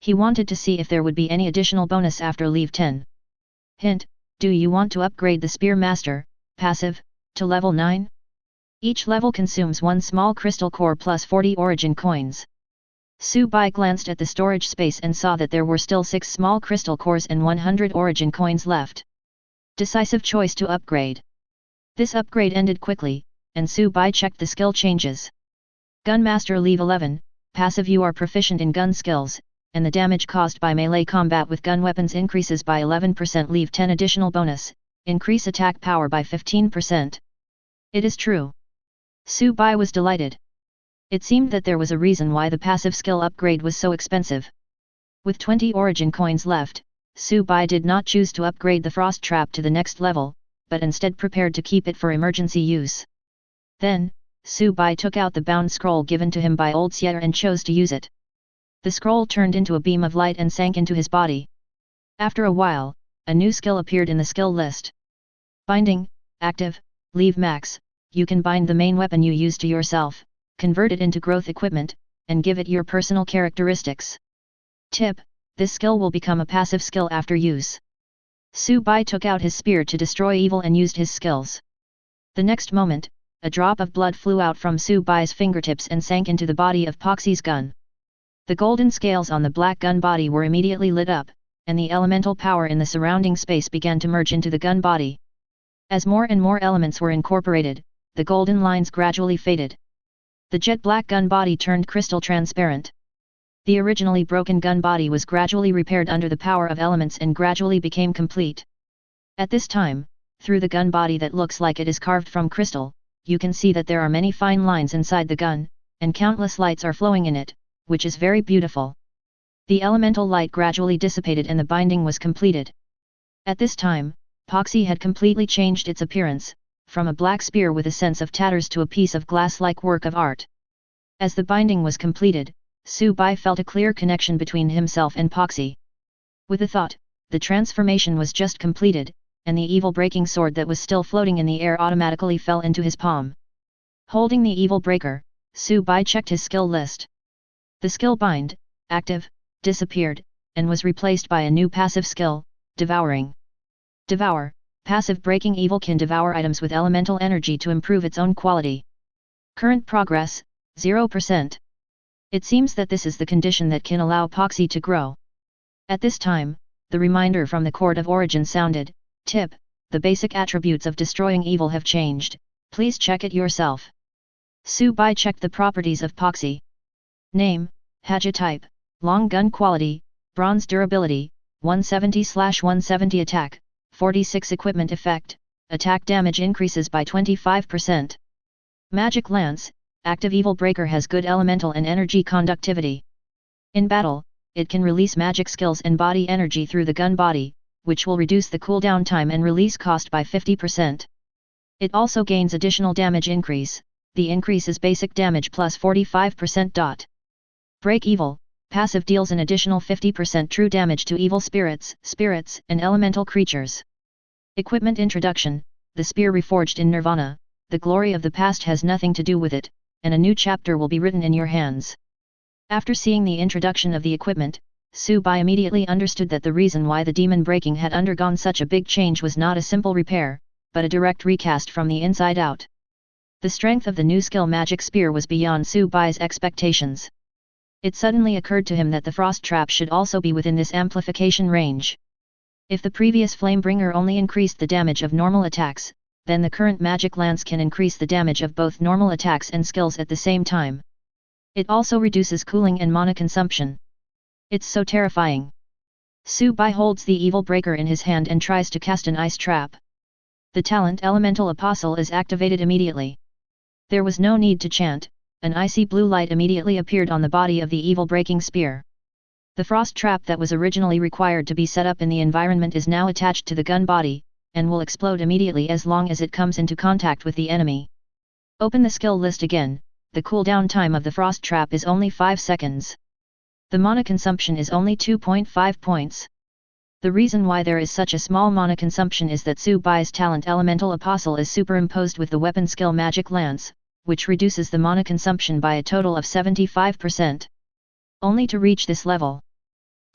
He wanted to see if there would be any additional bonus after leave 10. Hint: do you want to upgrade the Spear Master, passive, to level 9? Each level consumes 1 small crystal core plus 40 origin coins. Su Bai glanced at the storage space and saw that there were still 6 small crystal cores and 100 origin coins left. Decisive choice to upgrade. This upgrade ended quickly, and Su Bai checked the skill changes. Gunmaster leave 11, passive. You are proficient in gun skills, and the damage caused by melee combat with gun weapons increases by 11%. Leave 10 additional bonus, increase attack power by 15%. It is true. Su Bai was delighted. It seemed that there was a reason why the passive skill upgrade was so expensive. With 20 origin coins left, Su Bai did not choose to upgrade the frost trap to the next level, but instead prepared to keep it for emergency use. Then, Su Bai took out the bound scroll given to him by Old Sieter and chose to use it. The scroll turned into a beam of light and sank into his body. After a while, a new skill appeared in the skill list. Binding, active, leave max. You can bind the main weapon you use to yourself, convert it into growth equipment, and give it your personal characteristics. Tip: this skill will become a passive skill after use. Su Bai took out his spear to destroy evil and used his skills. The next moment, a drop of blood flew out from Su Bai's fingertips and sank into the body of Poxy's gun. The golden scales on the black gun body were immediately lit up, and the elemental power in the surrounding space began to merge into the gun body. As more and more elements were incorporated, the golden lines gradually faded. The jet black gun body turned crystal transparent. The originally broken gun body was gradually repaired under the power of elements and gradually became complete. At this time, through the gun body that looks like it is carved from crystal, you can see that there are many fine lines inside the gun, and countless lights are flowing in it, which is very beautiful. The elemental light gradually dissipated and the binding was completed. At this time, Poxy had completely changed its appearance, from a black spear with a sense of tatters to a piece of glass-like work of art. As the binding was completed, Su Bai felt a clear connection between himself and Poxy. With a thought, the transformation was just completed, and the evil-breaking sword that was still floating in the air automatically fell into his palm. Holding the evil breaker, Su Bai checked his skill list. The skill bind, active, disappeared, and was replaced by a new passive skill, devouring. Devour, passive breaking evil can devour items with elemental energy to improve its own quality. Current progress, 0%. It seems that this is the condition that can allow Poxy to grow. At this time, the reminder from the Court of Origin sounded, tip, the basic attributes of destroying evil have changed, please check it yourself. Su Bai checked the properties of Poxy. Name, Hagiotype, long gun quality, bronze durability, 170/170 attack, 46 equipment effect, attack damage increases by 25%. Magic lance, active evil breaker has good elemental and energy conductivity. In battle, it can release magic skills and body energy through the gun body, which will reduce the cooldown time and release cost by 50%. It also gains additional damage increase, the increase is basic damage plus 45%. Break evil, passive deals an additional 50% true damage to evil spirits, and elemental creatures. Equipment introduction, the spear reforged in Nirvana, the glory of the past has nothing to do with it, and a new chapter will be written in your hands. After seeing the introduction of the equipment, Su Bai immediately understood that the reason why the demon breaking had undergone such a big change was not a simple repair, but a direct recast from the inside out. The strength of the new skill magic spear was beyond Su Bai's expectations. It suddenly occurred to him that the frost trap should also be within this amplification range. If the previous Flamebringer only increased the damage of normal attacks, then the current magic lance can increase the damage of both normal attacks and skills at the same time. It also reduces cooling and mana consumption. It's so terrifying. Su Bai holds the evil breaker in his hand and tries to cast an ice trap. The talent Elemental Apostle is activated immediately. There was no need to chant, an icy blue light immediately appeared on the body of the evil breaking spear. The frost trap that was originally required to be set up in the environment is now attached to the gun body, and will explode immediately as long as it comes into contact with the enemy. Open the skill list again, the cooldown time of the frost trap is only 5 seconds. The mana consumption is only 2.5 points. The reason why there is such a small mana consumption is that Su Bai's talent Elemental Apostle is superimposed with the weapon skill Magic Lance, which reduces the mana consumption by a total of 75%. Only to reach this level.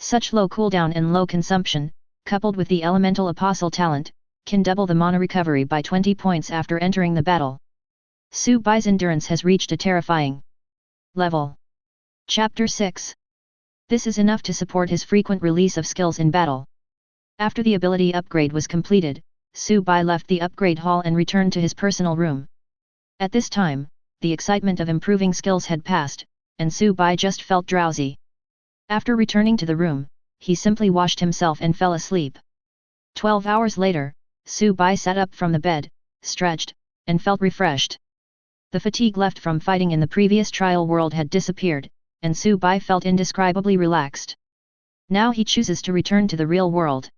Such low cooldown and low consumption, coupled with the Elemental Apostle talent, can double the mana recovery by 20 points after entering the battle. Su Bai's endurance has reached a terrifying level. Chapter 6. This is enough to support his frequent release of skills in battle. After the ability upgrade was completed, Su Bai left the upgrade hall and returned to his personal room. At this time, the excitement of improving skills had passed, and Su Bai just felt drowsy. After returning to the room, he simply washed himself and fell asleep. 12 hours later, Su Bai sat up from the bed, stretched, and felt refreshed. The fatigue left from fighting in the previous trial world had disappeared, and Su Bai felt indescribably relaxed. Now he chooses to return to the real world.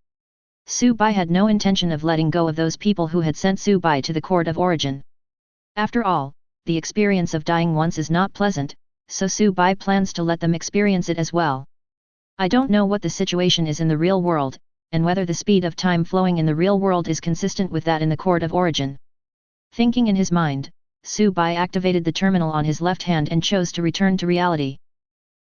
Su Bai had no intention of letting go of those people who had sent Su Bai to the Court of Origin. After all, the experience of dying once is not pleasant, so Su Bai plans to let them experience it as well. I don't know what the situation is in the real world, and whether the speed of time flowing in the real world is consistent with that in the Court of Origin. Thinking in his mind, Su Bai activated the terminal on his left hand and chose to return to reality.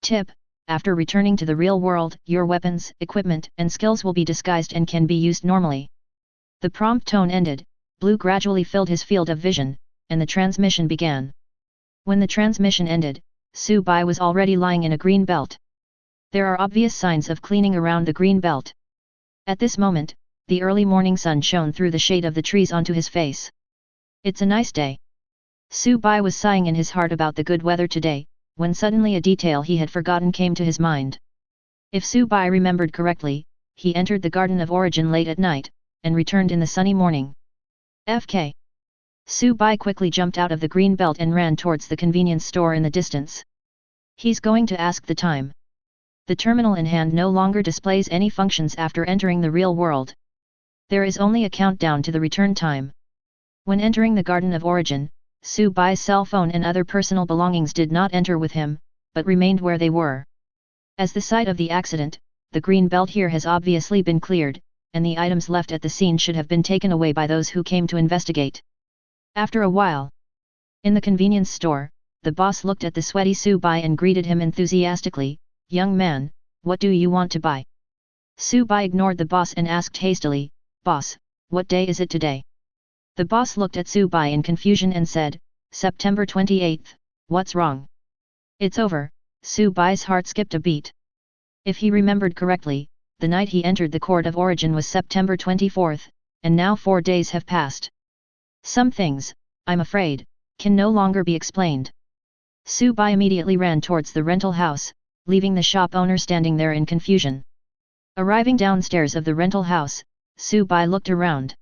Tip: after returning to the real world, your weapons, equipment, and skills will be disguised and can be used normally. The prompt tone ended, blue gradually filled his field of vision, and the transmission began. When the transmission ended, Su Bai was already lying in a green belt. There are obvious signs of cleaning around the green belt. At this moment, the early morning sun shone through the shade of the trees onto his face. It's a nice day. Su Bai was sighing in his heart about the good weather today, when suddenly a detail he had forgotten came to his mind. If Su Bai remembered correctly, he entered the Garden of Origin late at night, and returned in the sunny morning. FK. Su Bai quickly jumped out of the green belt and ran towards the convenience store in the distance. He's going to ask the time. The terminal in hand no longer displays any functions after entering the real world. There is only a countdown to the return time. When entering the Garden of Origin, Su Bai's cell phone and other personal belongings did not enter with him, but remained where they were. As the site of the accident, the green belt here has obviously been cleared, and the items left at the scene should have been taken away by those who came to investigate. After a while, in the convenience store, the boss looked at the sweaty Su Bai and greeted him enthusiastically, "Young man, what do you want to buy?" Su Bai ignored the boss and asked hastily, "Boss, what day is it today?" The boss looked at Su Bai in confusion and said, "September 28th, what's wrong?" "It's over." Su Bai's heart skipped a beat. If he remembered correctly, the night he entered the Court of Origin was September 24th, and now 4 days have passed. Some things, I'm afraid, can no longer be explained. Su Bai immediately ran towards the rental house, leaving the shop owner standing there in confusion. Arriving downstairs of the rental house, Su Bai looked around.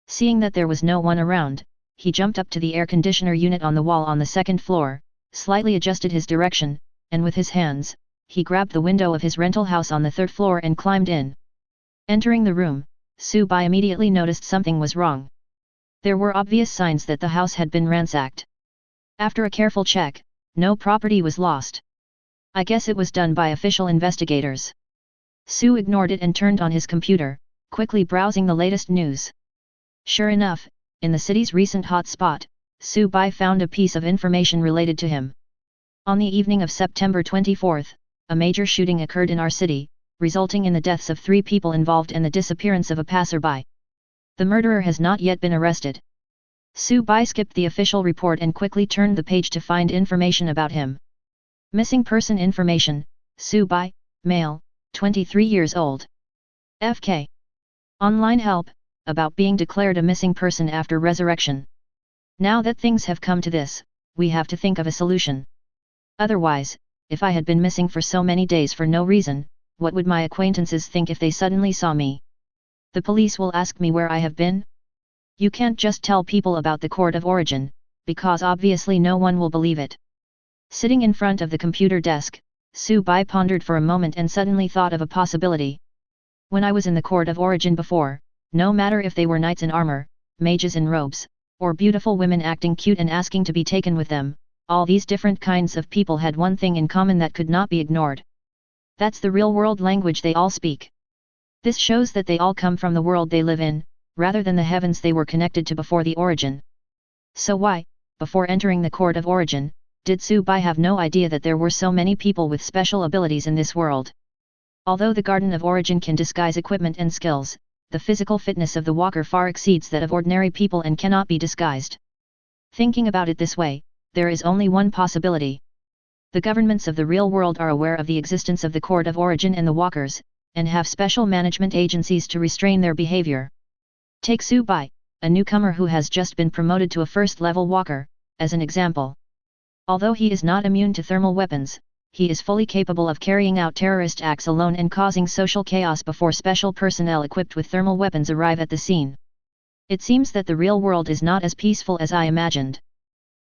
Seeing that there was no one around, he jumped up to the air conditioner unit on the wall on the second floor, slightly adjusted his direction, and with his hands, he grabbed the window of his rental house on the third floor and climbed in. Entering the room, Su Bai immediately noticed something was wrong. There were obvious signs that the house had been ransacked. After a careful check, no property was lost. I guess it was done by official investigators. Su ignored it and turned on his computer, quickly browsing the latest news. Sure enough, in the city's recent hotspot, Su Bai found a piece of information related to him. On the evening of September 24th, a major shooting occurred in our city, resulting in the deaths of 3 people involved and the disappearance of a passerby. The murderer has not yet been arrested. Su Bai skipped the official report and quickly turned the page to find information about him. Missing person information, Su Bai, male, 23 years old. FK. Online help, about being declared a missing person after resurrection. Now that things have come to this, we have to think of a solution. Otherwise, if I had been missing for so many days for no reason, what would my acquaintances think if they suddenly saw me? The police will ask me where I have been? You can't just tell people about the Court of Origin, because obviously no one will believe it. Sitting in front of the computer desk, Su Bai pondered for a moment and suddenly thought of a possibility. When I was in the Court of Origin before, no matter if they were knights in armor, mages in robes, or beautiful women acting cute and asking to be taken with them, all these different kinds of people had one thing in common that could not be ignored. That's the real-world language they all speak. This shows that they all come from the world they live in, rather than the heavens they were connected to before the origin. So why, before entering the Court of Origin, did Su Bai have no idea that there were so many people with special abilities in this world? Although the Garden of Origin can disguise equipment and skills, the physical fitness of the walker far exceeds that of ordinary people and cannot be disguised. Thinking about it this way, there is only one possibility. The governments of the real world are aware of the existence of the Court of Origin and the walkers, and have special management agencies to restrain their behavior. Take Su Bai, a newcomer who has just been promoted to a first-level walker, as an example. Although he is not immune to thermal weapons, he is fully capable of carrying out terrorist acts alone and causing social chaos before special personnel equipped with thermal weapons arrive at the scene. It seems that the real world is not as peaceful as I imagined.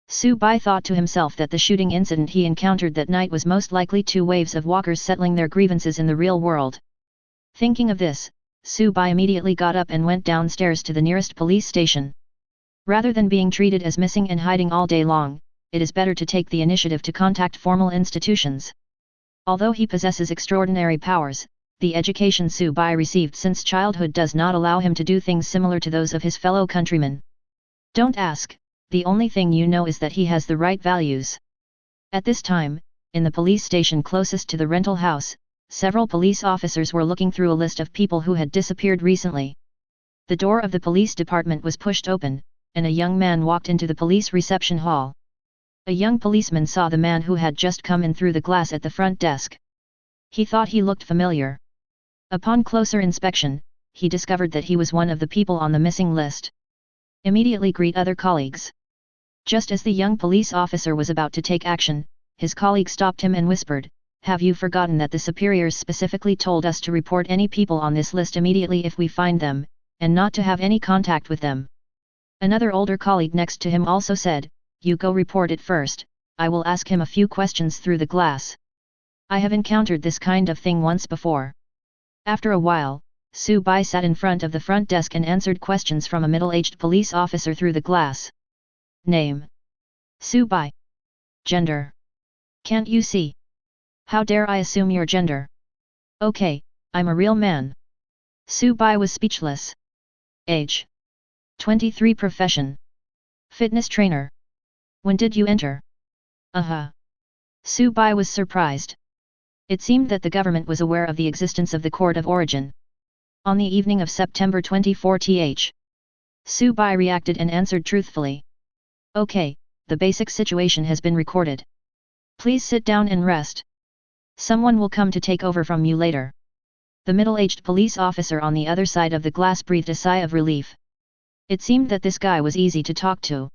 Su Bai thought to himself that the shooting incident he encountered that night was most likely 2 waves of walkers settling their grievances in the real world. Thinking of this, Su Bai immediately got up and went downstairs to the nearest police station. Rather than being treated as missing and hiding all day long, it is better to take the initiative to contact formal institutions. Although he possesses extraordinary powers, the education Su Bai received since childhood does not allow him to do things similar to those of his fellow countrymen. Don't ask, the only thing you know is that he has the right values. At this time, in the police station closest to the rental house, several police officers were looking through a list of people who had disappeared recently. The door of the police department was pushed open, and a young man walked into the police reception hall. A young policeman saw the man who had just come in through the glass at the front desk. He thought he looked familiar. Upon closer inspection, he discovered that he was one of the people on the missing list. Immediately greet other colleagues. Just as the young police officer was about to take action, his colleague stopped him and whispered, "Have you forgotten that the superiors specifically told us to report any people on this list immediately if we find them, and not to have any contact with them?" Another older colleague next to him also said, "You go report it first, I will ask him a few questions through the glass. I have encountered this kind of thing once before." After a while, Su Bai sat in front of the front desk and answered questions from a middle-aged police officer through the glass. Name: Su Bai. Gender: can't you see? How dare I assume your gender? Okay, I'm a real man. Su Bai was speechless. Age: 23. Profession: fitness trainer. When did you enter? Su Bai was surprised. It seemed that the government was aware of the existence of the court of origin. On the evening of September 24th, Su Bai reacted and answered truthfully. Okay, the basic situation has been recorded. Please sit down and rest. Someone will come to take over from you later. The middle-aged police officer on the other side of the glass breathed a sigh of relief. It seemed that this guy was easy to talk to.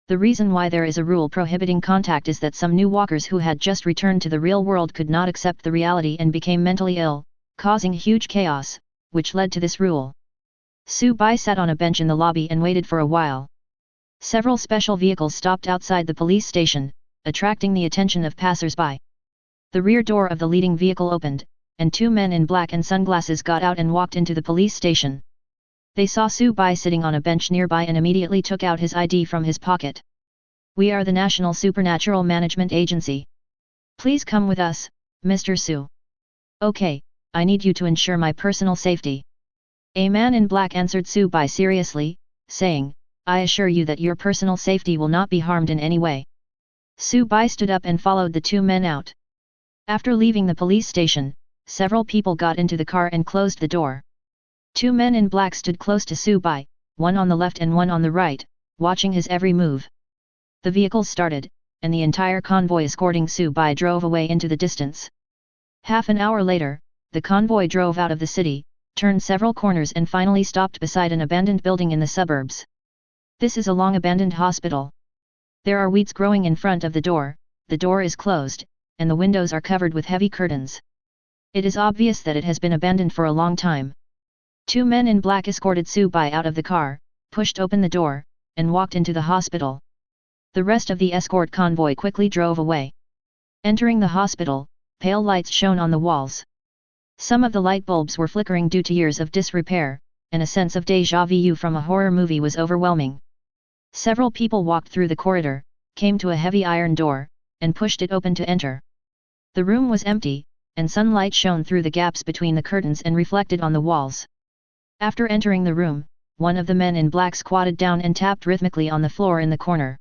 The reason why there is a rule prohibiting contact is that some new walkers who had just returned to the real world could not accept the reality and became mentally ill, causing huge chaos, which led to this rule. Su Bai sat on a bench in the lobby and waited for a while. Several special vehicles stopped outside the police station, attracting the attention of passers-by. The rear door of the leading vehicle opened, and two men in black and sunglasses got out and walked into the police station. They saw Su Bai sitting on a bench nearby and immediately took out his ID from his pocket. "We are the National Supernatural Management Agency. Please come with us, Mr. Su." "Okay, I need you to ensure my personal safety." A man in black answered Su Bai seriously, saying, "I assure you that your personal safety will not be harmed in any way." Su Bai stood up and followed the two men out. After leaving the police station, several people got into the car and closed the door. Two men in black stood close to Su Bai, one on the left and one on the right, watching his every move. The vehicles started, and the entire convoy escorting Su Bai drove away into the distance. Half an hour later, the convoy drove out of the city, turned several corners and finally stopped beside an abandoned building in the suburbs. This is a long-abandoned hospital. There are weeds growing in front of the door is closed, and the windows are covered with heavy curtains. It is obvious that it has been abandoned for a long time. Two men in black escorted Su Bai out of the car, pushed open the door, and walked into the hospital. The rest of the escort convoy quickly drove away. Entering the hospital, pale lights shone on the walls. Some of the light bulbs were flickering due to years of disrepair, and a sense of déjà vu from a horror movie was overwhelming. Several people walked through the corridor, came to a heavy iron door, and pushed it open to enter. The room was empty, and sunlight shone through the gaps between the curtains and reflected on the walls. After entering the room, one of the men in black squatted down and tapped rhythmically on the floor in the corner.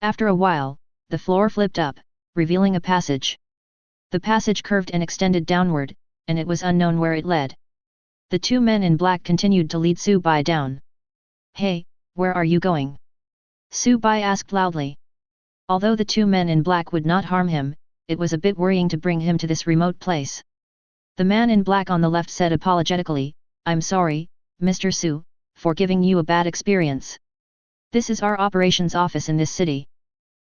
After a while, the floor flipped up, revealing a passage. The passage curved and extended downward, and it was unknown where it led. The two men in black continued to lead Su Bai down. "Hey, where are you going?" Su Bai asked loudly. Although the two men in black would not harm him, it was a bit worrying to bring him to this remote place. The man in black on the left said apologetically, "I'm sorry, Mr. Su, for giving you a bad experience. This is our operations office in this city.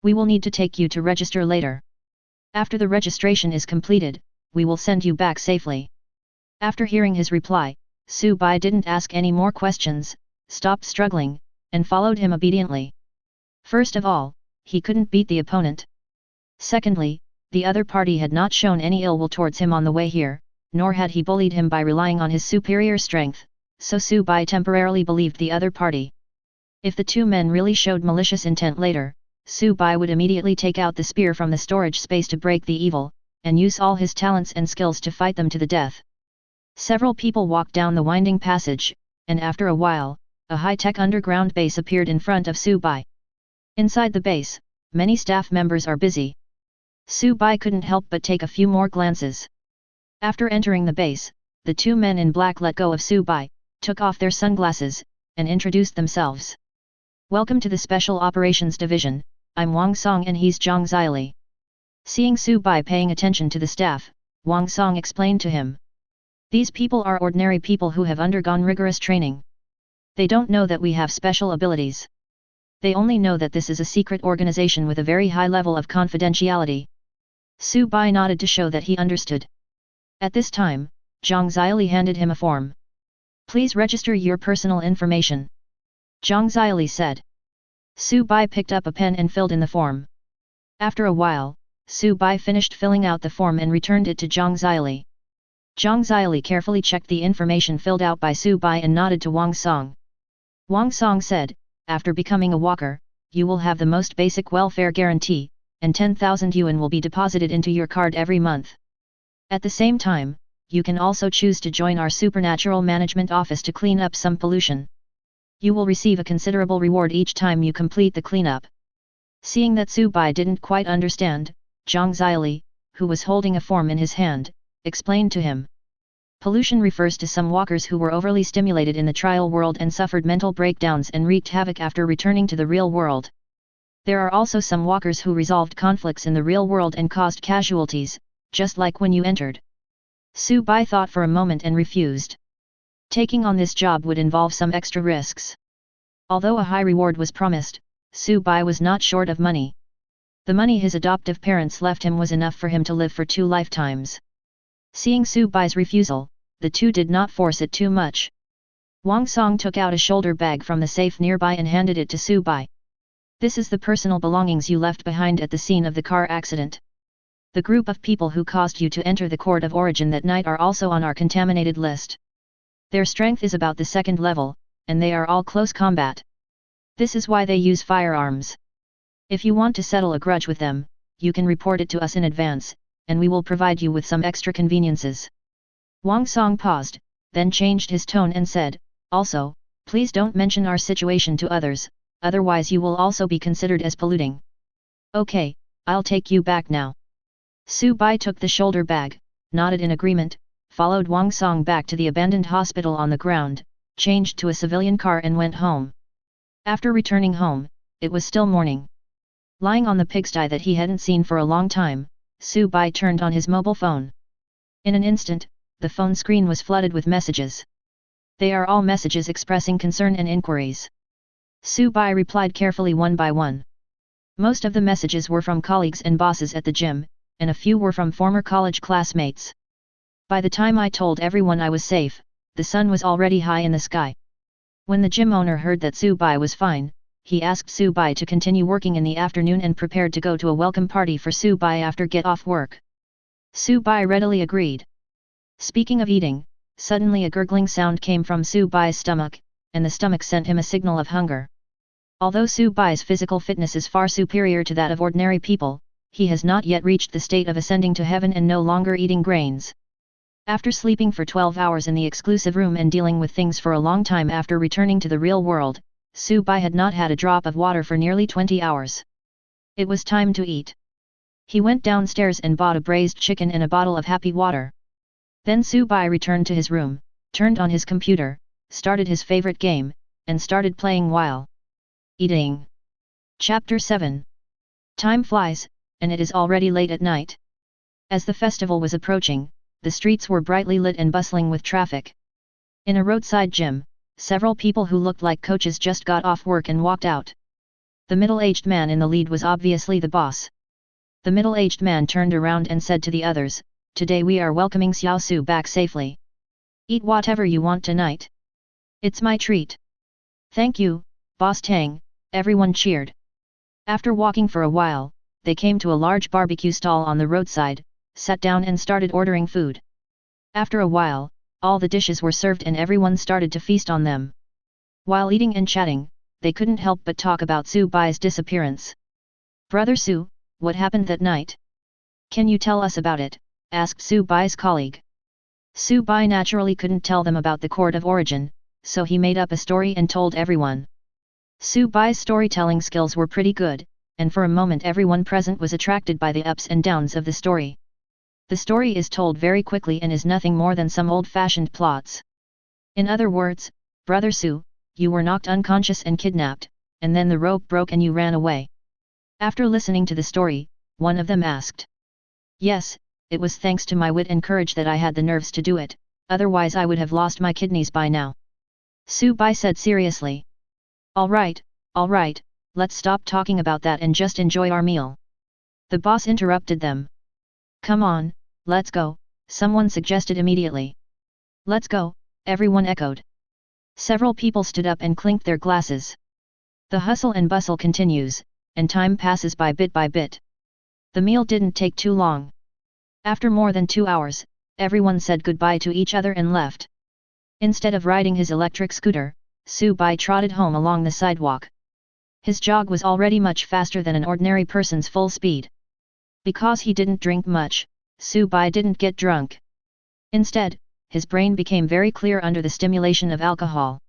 We will need to take you to register later. After the registration is completed, we will send you back safely." After hearing his reply, Su Bai didn't ask any more questions, stopped struggling, and followed him obediently. First of all, he couldn't beat the opponent. Secondly, the other party had not shown any ill will towards him on the way here, nor had he bullied him by relying on his superior strength, so Su Bai temporarily believed the other party. If the two men really showed malicious intent later, Su Bai would immediately take out the spear from the storage space to break the evil, and use all his talents and skills to fight them to the death. Several people walked down the winding passage, and after a while, a high-tech underground base appeared in front of Su Bai. Inside the base, many staff members are busy. Su Bai couldn't help but take a few more glances. After entering the base, the two men in black let go of Su Bai, took off their sunglasses, and introduced themselves. Welcome to the Special Operations Division, I'm Wang Song and he's Zhang Zili. Seeing Su Bai paying attention to the staff, Wang Song explained to him. These people are ordinary people who have undergone rigorous training. They don't know that we have special abilities. They only know that this is a secret organization with a very high level of confidentiality. Su Bai nodded to show that he understood. At this time, Zhang Zili handed him a form. Please register your personal information. Zhang Zili said. Su Bai picked up a pen and filled in the form. After a while, Su Bai finished filling out the form and returned it to Zhang Zili. Zhang Zili carefully checked the information filled out by Su Bai and nodded to Wang Song. Wang Song said, after becoming a walker, you will have the most basic welfare guarantee, and 10,000 yuan will be deposited into your card every month. At the same time, you can also choose to join our supernatural management office to clean up some pollution. You will receive a considerable reward each time you complete the cleanup. Seeing that Su Bai didn't quite understand, Zhang Zili, who was holding a form in his hand, explained to him. Pollution refers to some walkers who were overly stimulated in the trial world and suffered mental breakdowns and wreaked havoc after returning to the real world. There are also some walkers who resolved conflicts in the real world and caused casualties, just like when you entered. Su Bai thought for a moment and refused. Taking on this job would involve some extra risks. Although a high reward was promised, Su Bai was not short of money. The money his adoptive parents left him was enough for him to live for 2 lifetimes. Seeing Su Bai's refusal, the two did not force it too much. Wang Song took out a shoulder bag from the safe nearby and handed it to Su Bai. This is the personal belongings you left behind at the scene of the car accident. The group of people who caused you to enter the court of origin that night are also on our contaminated list. Their strength is about the 2nd level, and they are all close combat. This is why they use firearms. If you want to settle a grudge with them, you can report it to us in advance, and we will provide you with some extra conveniences. Wang Song paused, then changed his tone and said, also, please don't mention our situation to others, otherwise you will also be considered as polluting. Okay, I'll take you back now. Su Bai took the shoulder bag, nodded in agreement, followed Wang Song back to the abandoned hospital on the ground, changed to a civilian car and went home. After returning home, it was still morning. Lying on the pigsty that he hadn't seen for a long time, Su Bai turned on his mobile phone. In an instant, the phone screen was flooded with messages. They are all messages expressing concern and inquiries. Su Bai replied carefully one by one. Most of the messages were from colleagues and bosses at the gym, and a few were from former college classmates. By the time I told everyone I was safe, the sun was already high in the sky. When the gym owner heard that Su Bai was fine, he asked Su Bai to continue working in the afternoon and prepared to go to a welcome party for Su Bai after get off work. Su Bai readily agreed. Speaking of eating, suddenly a gurgling sound came from Su Bai's stomach, and the stomach sent him a signal of hunger. Although Su Bai's physical fitness is far superior to that of ordinary people, he has not yet reached the state of ascending to heaven and no longer eating grains. After sleeping for 12 hours in the exclusive room and dealing with things for a long time after returning to the real world, Su Bai had not had a drop of water for nearly 20 hours. It was time to eat. He went downstairs and bought a braised chicken and a bottle of happy water. Then Su Bai returned to his room, turned on his computer, started his favorite game, and started playing while eating. Chapter 7. Time flies, and it is already late at night. As the festival was approaching, the streets were brightly lit and bustling with traffic. In a roadside gym, several people who looked like coaches just got off work and walked out. The middle-aged man in the lead was obviously the boss. The middle-aged man turned around and said to the others, "Today we are welcoming Xiao Su back safely. Eat whatever you want tonight. It's my treat." "Thank you, Boss Tang," everyone cheered. After walking for a while, they came to a large barbecue stall on the roadside, sat down and started ordering food. After a while, all the dishes were served and everyone started to feast on them. While eating and chatting, they couldn't help but talk about Su Bai's disappearance. "Brother Su, what happened that night? Can you tell us about it?" asked Su Bai's colleague. Su Bai naturally couldn't tell them about the court of origin, so he made up a story and told everyone. Su Bai's storytelling skills were pretty good, and for a moment everyone present was attracted by the ups and downs of the story. The story is told very quickly and is nothing more than some old-fashioned plots. In other words, Brother Sue, you were knocked unconscious and kidnapped, and then the rope broke and you ran away. After listening to the story, one of them asked. Yes, it was thanks to my wit and courage that I had the nerves to do it, otherwise I would have lost my kidneys by now. Sue Bai said seriously. All right, let's stop talking about that and just enjoy our meal. The boss interrupted them. Come on, let's go, someone suggested immediately. Let's go, everyone echoed. Several people stood up and clinked their glasses. The hustle and bustle continues, and time passes by bit. The meal didn't take too long. After more than 2 hours, everyone said goodbye to each other and left. Instead of riding his electric scooter, Sue Bai trotted home along the sidewalk. His jog was already much faster than an ordinary person's full speed. Because he didn't drink much, Sue Bai didn't get drunk. Instead, his brain became very clear under the stimulation of alcohol.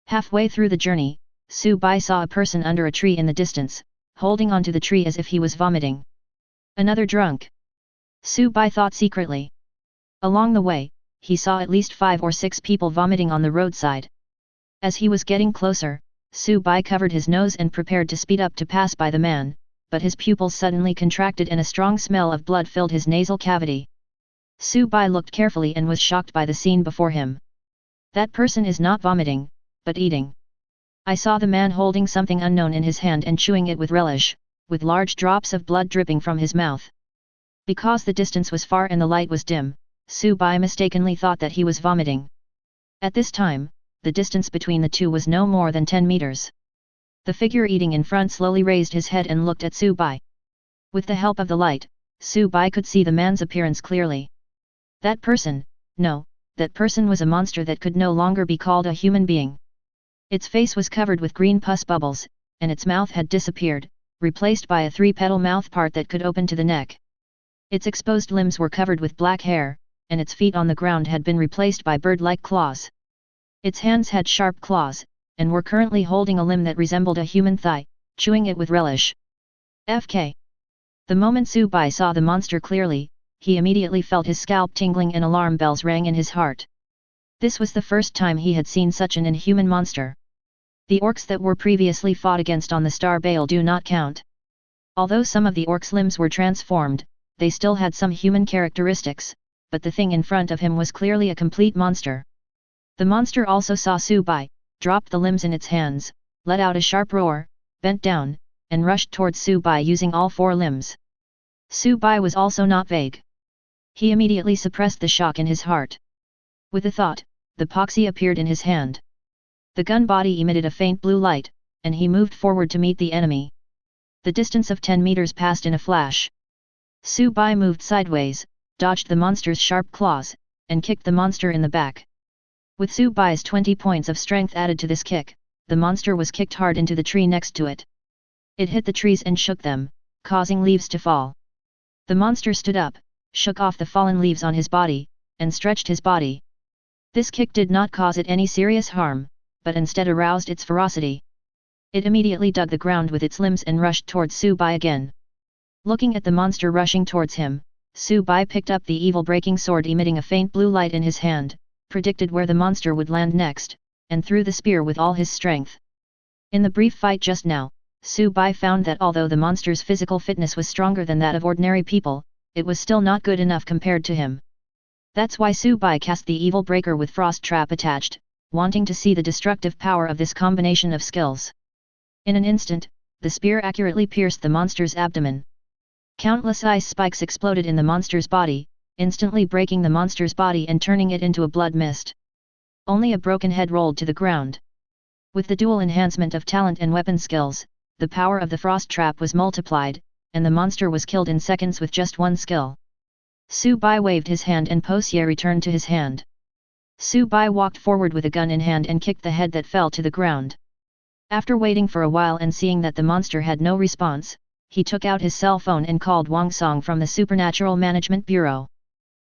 Halfway through the journey, Sue Bai saw a person under a tree in the distance, holding onto the tree as if he was vomiting. Another drunk. Sue Bai thought secretly. Along the way, he saw at least 5 or 6 people vomiting on the roadside. As he was getting closer, Sue Bai covered his nose and prepared to speed up to pass by the man, but his pupils suddenly contracted and a strong smell of blood filled his nasal cavity. Sue Bai looked carefully and was shocked by the scene before him. That person is not vomiting, but eating. I saw the man holding something unknown in his hand and chewing it with relish, with large drops of blood dripping from his mouth. Because the distance was far and the light was dim, Sue Bai mistakenly thought that he was vomiting. At this time, the distance between the two was no more than 10 meters. The figure eating in front slowly raised his head and looked at Sue Bai. With the help of the light, Sue Bai could see the man's appearance clearly. That person was a monster that could no longer be called a human being. Its face was covered with green pus bubbles, and its mouth had disappeared, replaced by a 3-petal mouth part that could open to the neck. Its exposed limbs were covered with black hair, and its feet on the ground had been replaced by bird-like claws. Its hands had sharp claws, and were currently holding a limb that resembled a human thigh, chewing it with relish. FK. The moment Sue Bai saw the monster clearly, he immediately felt his scalp tingling and alarm bells rang in his heart. This was the first time he had seen such an inhuman monster. The orcs that were previously fought against on the Star Bale do not count. Although some of the orcs' limbs were transformed, they still had some human characteristics, but the thing in front of him was clearly a complete monster. The monster also saw Sue Bai, dropped the limbs in its hands, let out a sharp roar, bent down, and rushed towards Sue Bai using all 4 limbs. Sue Bai was also not vague. He immediately suppressed the shock in his heart. With a thought, the poxy appeared in his hand. The gun body emitted a faint blue light, and he moved forward to meet the enemy. The distance of 10 meters passed in a flash. Sue Bai moved sideways, dodged the monster's sharp claws, and kicked the monster in the back. With Sue Bai's 20 points of strength added to this kick, the monster was kicked hard into the tree next to it. It hit the trees and shook them, causing leaves to fall. The monster stood up, shook off the fallen leaves on his body, and stretched his body. This kick did not cause it any serious harm, but instead aroused its ferocity. It immediately dug the ground with its limbs and rushed towards Sue Bai again. Looking at the monster rushing towards him, Sue Bai picked up the evil breaking sword emitting a faint blue light in his hand, predicted where the monster would land next, and threw the spear with all his strength. In the brief fight just now, Sue Bai found that although the monster's physical fitness was stronger than that of ordinary people, it was still not good enough compared to him. That's why Sue Bai cast the evil breaker with frost trap attached, wanting to see the destructive power of this combination of skills. In an instant, the spear accurately pierced the monster's abdomen. Countless ice spikes exploded in the monster's body, instantly breaking the monster's body and turning it into a blood mist. Only a broken head rolled to the ground. With the dual enhancement of talent and weapon skills, the power of the frost trap was multiplied, and the monster was killed in seconds with just 1 skill. Sue Bai waved his hand and Posier returned to his hand. Sue Bai walked forward with a gun in hand and kicked the head that fell to the ground. After waiting for a while and seeing that the monster had no response, he took out his cell phone and called Wang Song from the Supernatural Management Bureau.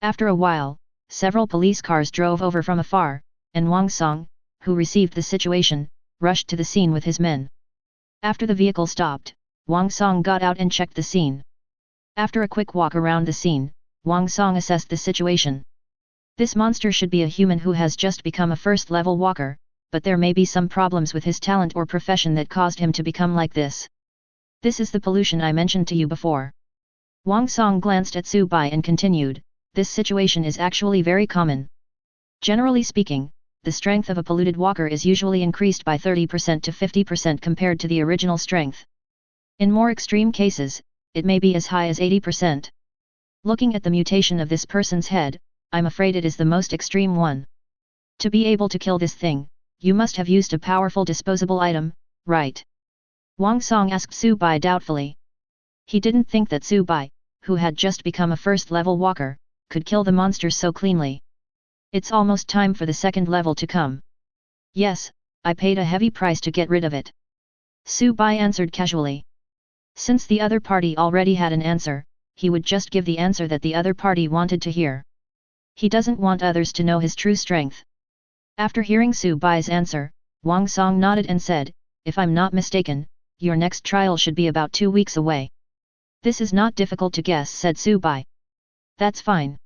After a while, several police cars drove over from afar, and Wang Song, who received the situation, rushed to the scene with his men. After the vehicle stopped, Wang Song got out and checked the scene. After a quick walk around the scene, Wang Song assessed the situation. This monster should be a human who has just become a first-level walker, but there may be some problems with his talent or profession that caused him to become like this. This is the pollution I mentioned to you before. Wang Song glanced at Su Bai and continued, this situation is actually very common. Generally speaking, the strength of a polluted walker is usually increased by 30% to 50% compared to the original strength. In more extreme cases, it may be as high as 80%. Looking at the mutation of this person's head, I'm afraid it is the most extreme one. To be able to kill this thing, you must have used a powerful disposable item, right? Wang Song asked Su Bai doubtfully. He didn't think that Su Bai, who had just become a first-level walker, could kill the monster so cleanly. It's almost time for the second level to come. Yes, I paid a heavy price to get rid of it. Su Bai answered casually. Since the other party already had an answer, he would just give the answer that the other party wanted to hear. He doesn't want others to know his true strength. After hearing Su Bai's answer, Wang Song nodded and said, if I'm not mistaken, your next trial should be about 2 weeks away. This is not difficult to guess, said Su Bai. That's fine.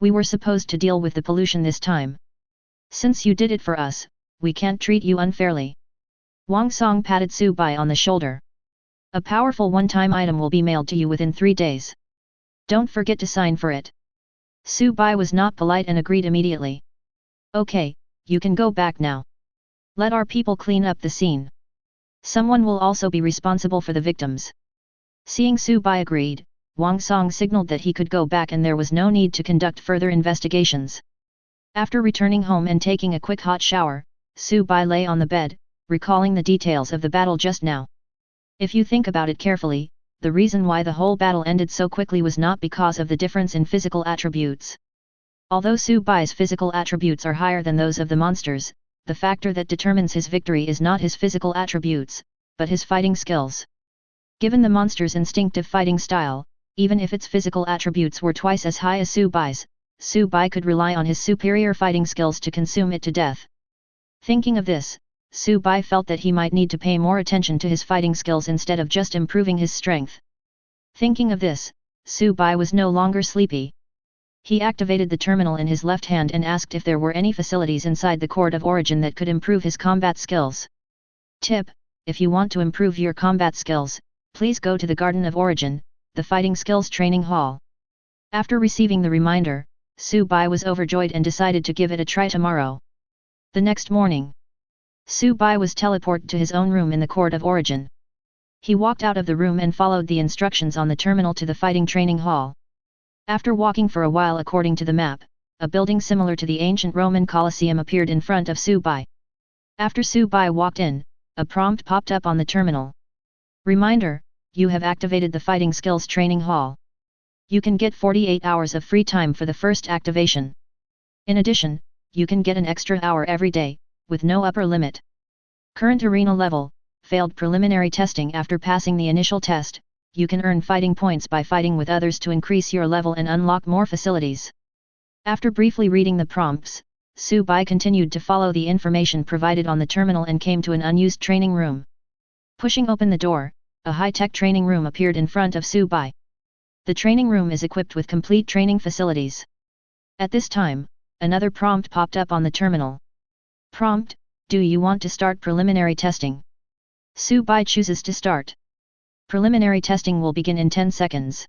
We were supposed to deal with the pollution this time. Since you did it for us, we can't treat you unfairly. Wang Song patted Su Bai on the shoulder. A powerful one-time item will be mailed to you within 3 days. Don't forget to sign for it. Su Bai was not polite and agreed immediately. Okay, you can go back now. Let our people clean up the scene. Someone will also be responsible for the victims. Seeing Su Bai agreed, Wang Song signaled that he could go back and there was no need to conduct further investigations. After returning home and taking a quick hot shower, Su Bai lay on the bed, recalling the details of the battle just now. If you think about it carefully, the reason why the whole battle ended so quickly was not because of the difference in physical attributes. Although Su Bai's physical attributes are higher than those of the monsters, the factor that determines his victory is not his physical attributes, but his fighting skills. Given the monster's instinctive fighting style, even if its physical attributes were twice as high as Su Bai's, Su Bai could rely on his superior fighting skills to consume it to death. Thinking of this, Su Bai felt that he might need to pay more attention to his fighting skills instead of just improving his strength. Thinking of this, Su Bai was no longer sleepy. He activated the terminal in his left hand and asked if there were any facilities inside the Court of Origin that could improve his combat skills. Tip: if you want to improve your combat skills, please go to the Garden of Origin, the Fighting Skills Training Hall. After receiving the reminder, Su Bai was overjoyed and decided to give it a try tomorrow. The next morning, Su Bai was teleported to his own room in the Court of Origin. He walked out of the room and followed the instructions on the terminal to the Fighting Training Hall. After walking for a while according to the map, a building similar to the ancient Roman Colosseum appeared in front of Su Bai. After Su Bai walked in, a prompt popped up on the terminal. Reminder: you have activated the Fighting Skills Training Hall. You can get 48 hours of free time for the first activation. In addition, you can get an extra hour every day, with no upper limit. Current arena level: failed preliminary testing. After passing the initial test, you can earn fighting points by fighting with others to increase your level and unlock more facilities. After briefly reading the prompts, Su Bai continued to follow the information provided on the terminal and came to an unused training room. Pushing open the door, a high-tech training room appeared in front of Su Bai. The training room is equipped with complete training facilities. At this time, another prompt popped up on the terminal. Prompt: do you want to start preliminary testing? Su Bai chooses to start. Preliminary testing will begin in 10 seconds.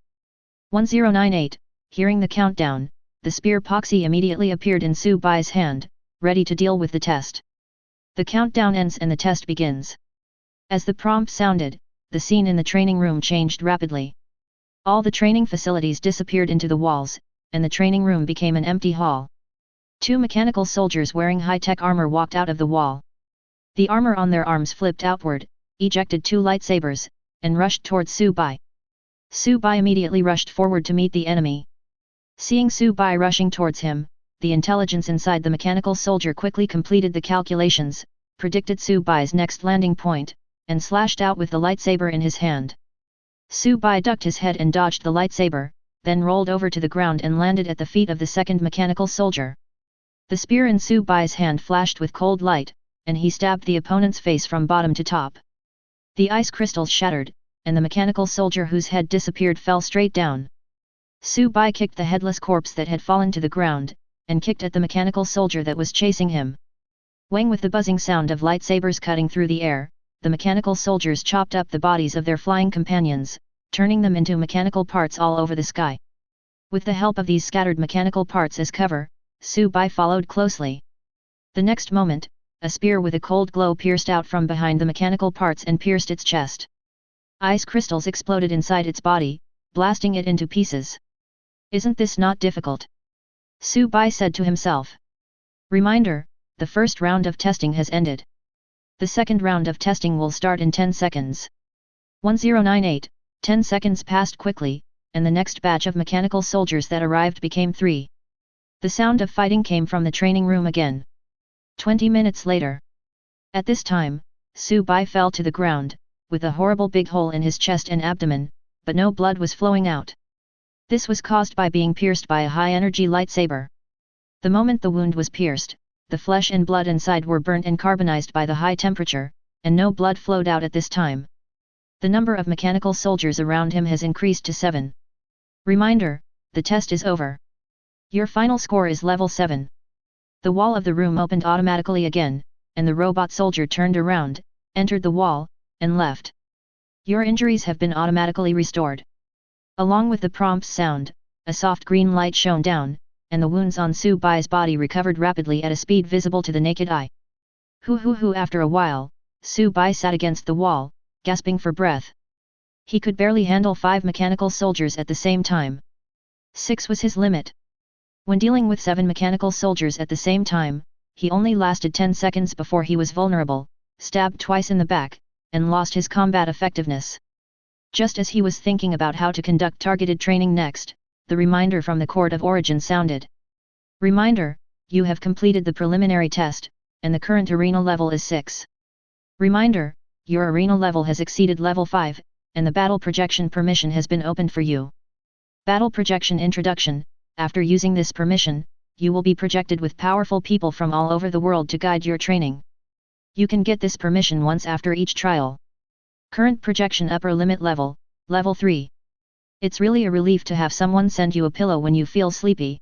1098, hearing the countdown, the spear Poxy immediately appeared in Su Bai's hand, ready to deal with the test. The countdown ends and the test begins. As the prompt sounded, the scene in the training room changed rapidly. All the training facilities disappeared into the walls, and the training room became an empty hall. 2 mechanical soldiers wearing high-tech armor walked out of the wall. The armor on their arms flipped outward, ejected 2 lightsabers, and rushed towards Su Bai. Su Bai immediately rushed forward to meet the enemy. Seeing Su Bai rushing towards him, the intelligence inside the mechanical soldier quickly completed the calculations, predicted Su Bai's next landing point, and slashed out with the lightsaber in his hand. Su Bai ducked his head and dodged the lightsaber, then rolled over to the ground and landed at the feet of the second mechanical soldier. The spear in Su Bai's hand flashed with cold light, and he stabbed the opponent's face from bottom to top. The ice crystals shattered, and the mechanical soldier whose head disappeared fell straight down. Su Bai kicked the headless corpse that had fallen to the ground, and kicked at the mechanical soldier that was chasing him. Wang, with the buzzing sound of lightsabers cutting through the air, the mechanical soldiers chopped up the bodies of their flying companions, turning them into mechanical parts all over the sky. With the help of these scattered mechanical parts as cover, Su Bai followed closely. The next moment, a spear with a cold glow pierced out from behind the mechanical parts and pierced its chest. Ice crystals exploded inside its body, blasting it into pieces. Isn't this not difficult? Su Bai said to himself. Reminder, the first round of testing has ended. The second round of testing will start in 10 seconds. 1098, 10 seconds passed quickly, and the next batch of mechanical soldiers that arrived became 3. The sound of fighting came from the training room again. 20 minutes later. At this time, Su Bai fell to the ground, with a horrible big hole in his chest and abdomen, but no blood was flowing out. This was caused by being pierced by a high-energy lightsaber. The moment the wound was pierced, the flesh and blood inside were burnt and carbonized by the high temperature, and no blood flowed out at this time. The number of mechanical soldiers around him has increased to 7. Reminder, the test is over. Your final score is level 7. The wall of the room opened automatically again, and the robot soldier turned around, entered the wall, and left. Your injuries have been automatically restored. Along with the prompt sound, a soft green light shone down, and the wounds on Su Bai's body recovered rapidly at a speed visible to the naked eye. After a while, Su Bai sat against the wall, gasping for breath. He could barely handle 5 mechanical soldiers at the same time. 6 was his limit. When dealing with 7 mechanical soldiers at the same time, he only lasted 10 seconds before he was vulnerable, stabbed twice in the back, and lost his combat effectiveness. Just as he was thinking about how to conduct targeted training next, the reminder from the Court of Origin sounded. Reminder, you have completed the preliminary test, and the current arena level is 6. Reminder, your arena level has exceeded level 5, and the battle projection permission has been opened for you. Battle projection introduction. After using this permission, you will be projected with powerful people from all over the world to guide your training. You can get this permission once after each trial. Current projection upper limit level, level 3. It's really a relief to have someone send you a pillow when you feel sleepy.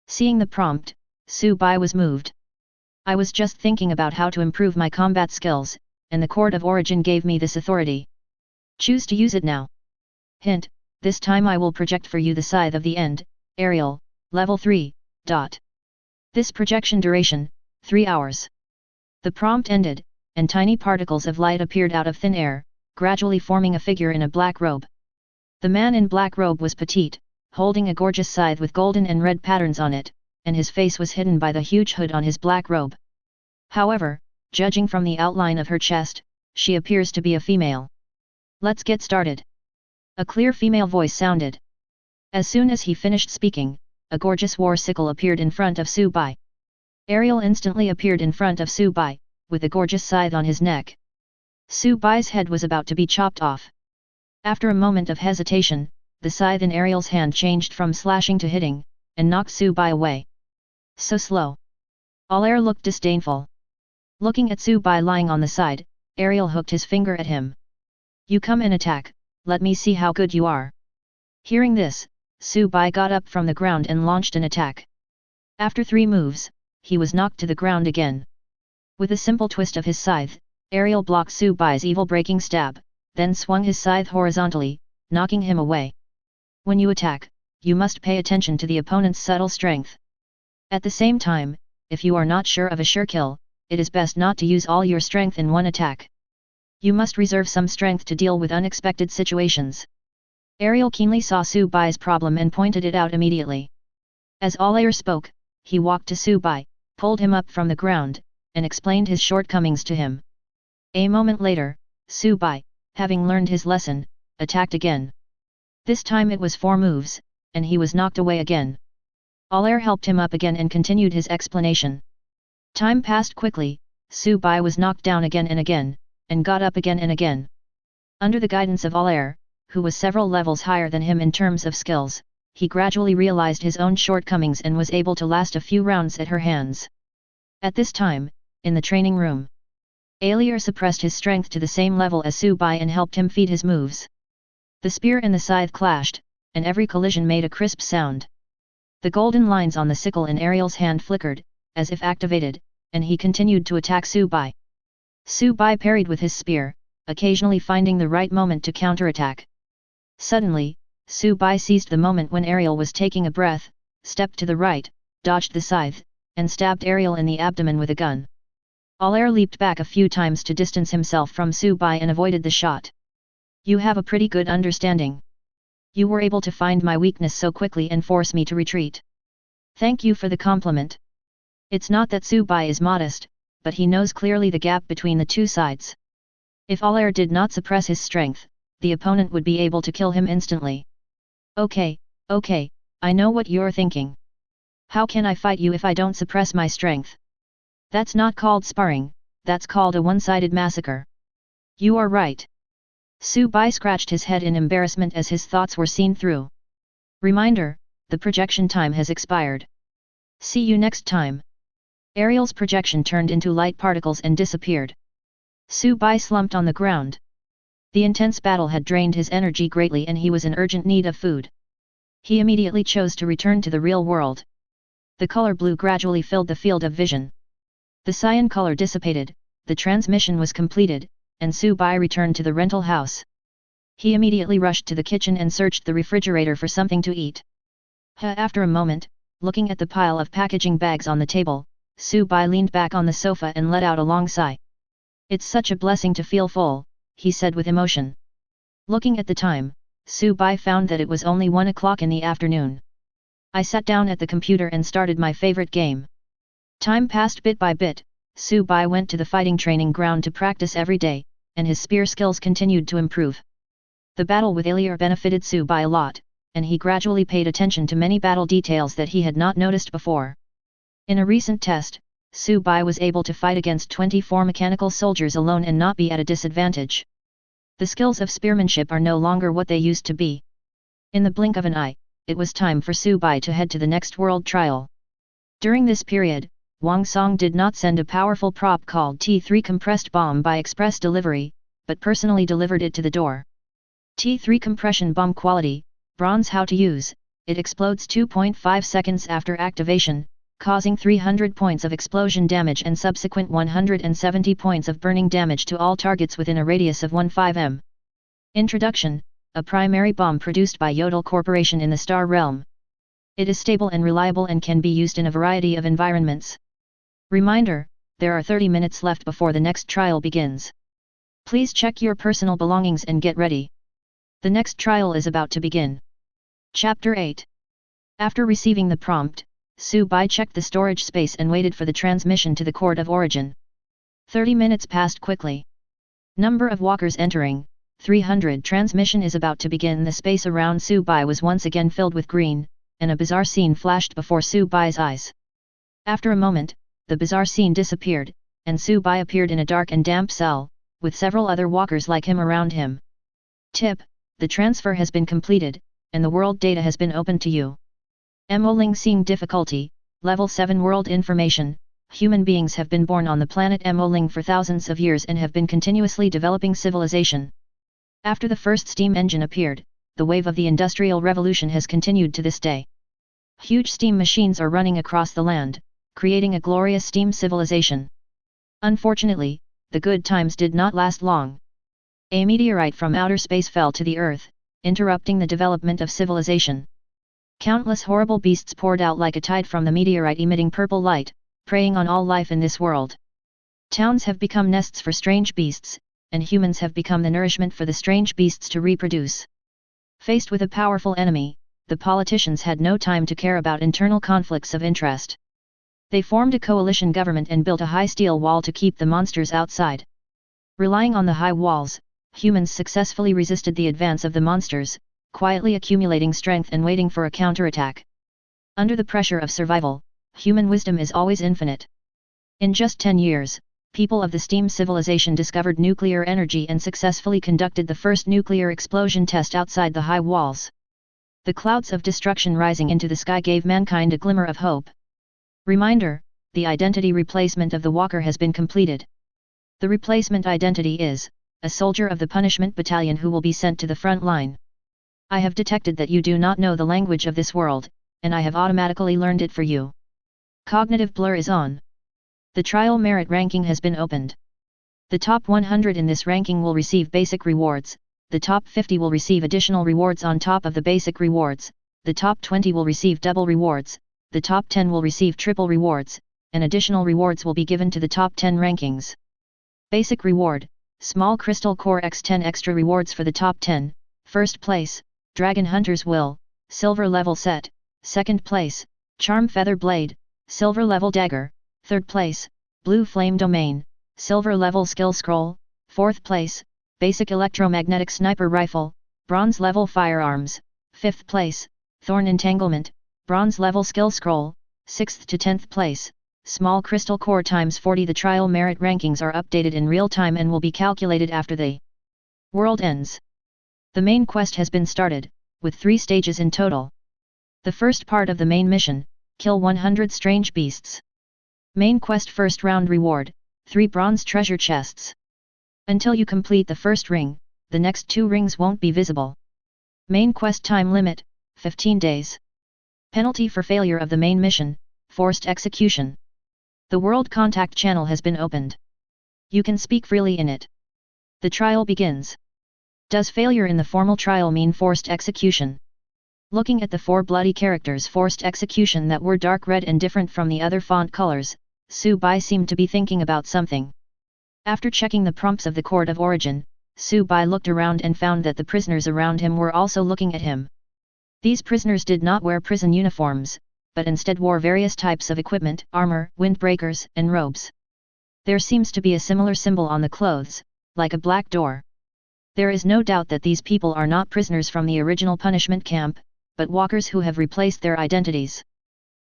Seeing the prompt, Su Bai was moved. I was just thinking about how to improve my combat skills, and the Court of Origin gave me this authority. Choose to use it now. Hint, this time I will project for you the Scythe of the End, Ariel, level 3. This projection duration, 3 hours. The prompt ended, and tiny particles of light appeared out of thin air, gradually forming a figure in a black robe. The man in black robe was petite, holding a gorgeous scythe with golden and red patterns on it, and his face was hidden by the huge hood on his black robe. However, judging from the outline of her chest, she appears to be a female. Let's get started. A clear female voice sounded. As soon as he finished speaking, a gorgeous war sickle appeared in front of Su Bai. Ariel instantly appeared in front of Su Bai, with a gorgeous scythe on his neck. Su Bai's head was about to be chopped off. After a moment of hesitation, the scythe in Ariel's hand changed from slashing to hitting, and knocked Su Bai away. So slow. Alair looked disdainful. Looking at Su Bai lying on the side, Ariel hooked his finger at him. You come and attack, let me see how good you are. Hearing this, Su Bai got up from the ground and launched an attack. After 3 moves, he was knocked to the ground again. With a simple twist of his scythe, Ariel blocked Su Bai's evil breaking stab, then swung his scythe horizontally, knocking him away. When you attack, you must pay attention to the opponent's subtle strength. At the same time, if you are not sure of a sure kill, it is best not to use all your strength in one attack. You must reserve some strength to deal with unexpected situations. Ariel keenly saw Su Bai's problem and pointed it out immediately. As Alair spoke, he walked to Su Bai, pulled him up from the ground, and explained his shortcomings to him. A moment later, Su Bai, having learned his lesson, attacked again. This time it was 4 moves, and he was knocked away again. Alair helped him up again and continued his explanation. Time passed quickly, Su Bai was knocked down again and again, and got up again and again. Under the guidance of Alair, who was several levels higher than him in terms of skills, he gradually realized his own shortcomings and was able to last a few rounds at her hands. At this time, in the training room, Alier suppressed his strength to the same level as Subai and helped him feed his moves. The spear and the scythe clashed, and every collision made a crisp sound. The golden lines on the sickle in Ariel's hand flickered, as if activated, and he continued to attack Subai. Subai parried with his spear, occasionally finding the right moment to counterattack. Suddenly, Subai seized the moment when Ariel was taking a breath, stepped to the right, dodged the scythe, and stabbed Ariel in the abdomen with a gun. Alier leaped back a few times to distance himself from Subai and avoided the shot. You have a pretty good understanding. You were able to find my weakness so quickly and force me to retreat. Thank you for the compliment. It's not that Subai is modest, but he knows clearly the gap between the two sides. If Alier did not suppress his strength, the opponent would be able to kill him instantly. Okay, I know what you're thinking. How can I fight you if I don't suppress my strength? That's not called sparring, that's called a one-sided massacre. You are right. Subai scratched his head in embarrassment as his thoughts were seen through. Reminder, the projection time has expired. See you next time. Ariel's projection turned into light particles and disappeared. Subai slumped on the ground. The intense battle had drained his energy greatly and he was in urgent need of food. He immediately chose to return to the real world. The color blue gradually filled the field of vision. The cyan color dissipated, the transmission was completed, and Subai returned to the rental house. He immediately rushed to the kitchen and searched the refrigerator for something to eat. After a moment, looking at the pile of packaging bags on the table, Subai leaned back on the sofa and let out a long sigh. It's such a blessing to feel full, he said with emotion. Looking at the time, Subai found that it was only 1 o'clock in the afternoon. I sat down at the computer and started my favorite game. Time passed bit by bit. Subai went to the fighting training ground to practice every day, and his spear skills continued to improve. The battle with Alier benefited Subai a lot, and he gradually paid attention to many battle details that he had not noticed before. In a recent test, Subai was able to fight against 24 mechanical soldiers alone and not be at a disadvantage. The skills of spearmanship are no longer what they used to be. In the blink of an eye, it was time for Subai to head to the next world trial. During this period, Wang Song did not send a powerful prop called T3 compressed bomb by express delivery, but personally delivered it to the door. T3 compression bomb quality, bronze. How to use: it explodes 2.5 seconds after activation, causing 300 points of explosion damage and subsequent 170 points of burning damage to all targets within a radius of 15 m. Introduction: a primary bomb produced by Yodel Corporation in the Star Realm. It is stable and reliable and can be used in a variety of environments. Reminder: there are 30 minutes left before the next trial begins. Please check your personal belongings and get ready. The next trial is about to begin. Chapter 8. After receiving the prompt, Subai checked the storage space and waited for the transmission to the court of origin. 30 minutes passed quickly. Number of walkers entering: 300. Transmission is about to begin. The space around Subai was once again filled with green, and a bizarre scene flashed before Subai's eyes. After a moment, the bizarre scene disappeared, and Subai appeared in a dark and damp cell, with several other walkers like him around him. Tip: the transfer has been completed, and the world data has been opened to you. Emoling seeing difficulty, level 7 world information. Human beings have been born on the planet Emoling for thousands of years and have been continuously developing civilization. After the first steam engine appeared, the wave of the Industrial Revolution has continued to this day. Huge steam machines are running across the land, creating a glorious steam civilization. Unfortunately, the good times did not last long. A meteorite from outer space fell to the Earth, interrupting the development of civilization. Countless horrible beasts poured out like a tide from the meteorite, emitting purple light, preying on all life in this world. Towns have become nests for strange beasts, and humans have become the nourishment for the strange beasts to reproduce. Faced with a powerful enemy, the politicians had no time to care about internal conflicts of interest. They formed a coalition government and built a high steel wall to keep the monsters outside. Relying on the high walls, humans successfully resisted the advance of the monsters, quietly accumulating strength and waiting for a counterattack. Under the pressure of survival, human wisdom is always infinite. In just 10 years, people of the steam civilization discovered nuclear energy and successfully conducted the first nuclear explosion test outside the high walls. The clouds of destruction rising into the sky gave mankind a glimmer of hope. Reminder: the identity replacement of the walker has been completed. The replacement identity is a soldier of the punishment battalion who will be sent to the front line. I have detected that you do not know the language of this world, and I have automatically learned it for you. Cognitive blur is on. The trial merit ranking has been opened. The top 100 in this ranking will receive basic rewards, the top 50 will receive additional rewards on top of the basic rewards, the top 20 will receive double rewards, the top 10 will receive triple rewards, and additional rewards will be given to the top 10 rankings. Basic reward, Small Crystal Core X10 extra rewards for the top 10, first place, Dragon Hunter's Will, silver level set, second place, Charm Feather Blade, silver level dagger, third place, Blue Flame Domain, silver level skill scroll, fourth place, Basic Electromagnetic Sniper Rifle, bronze level firearms, fifth place, Thorn Entanglement, bronze level skill scroll, 6th to 10th place, Small Crystal Core times 40. The trial merit rankings are updated in real time and will be calculated after the world ends. The main quest has been started, with 3 stages in total. The first part of the main mission, kill 100 strange beasts. Main quest first round reward, 3 bronze treasure chests. Until you complete the first ring, the next 2 rings won't be visible. Main quest time limit, 15 days. Penalty for failure of the main mission, forced execution. The World Contact channel has been opened. You can speak freely in it. The trial begins. Does failure in the formal trial mean forced execution? Looking at the 4 bloody characters forced execution that were dark red and different from the other font colors, Su Bai seemed to be thinking about something. After checking the prompts of the Court of Origin, Su Bai looked around and found that the prisoners around him were also looking at him. These prisoners did not wear prison uniforms, but instead wore various types of equipment, armor, windbreakers, and robes. There seems to be a similar symbol on the clothes, like a black door. There is no doubt that these people are not prisoners from the original punishment camp, but walkers who have replaced their identities.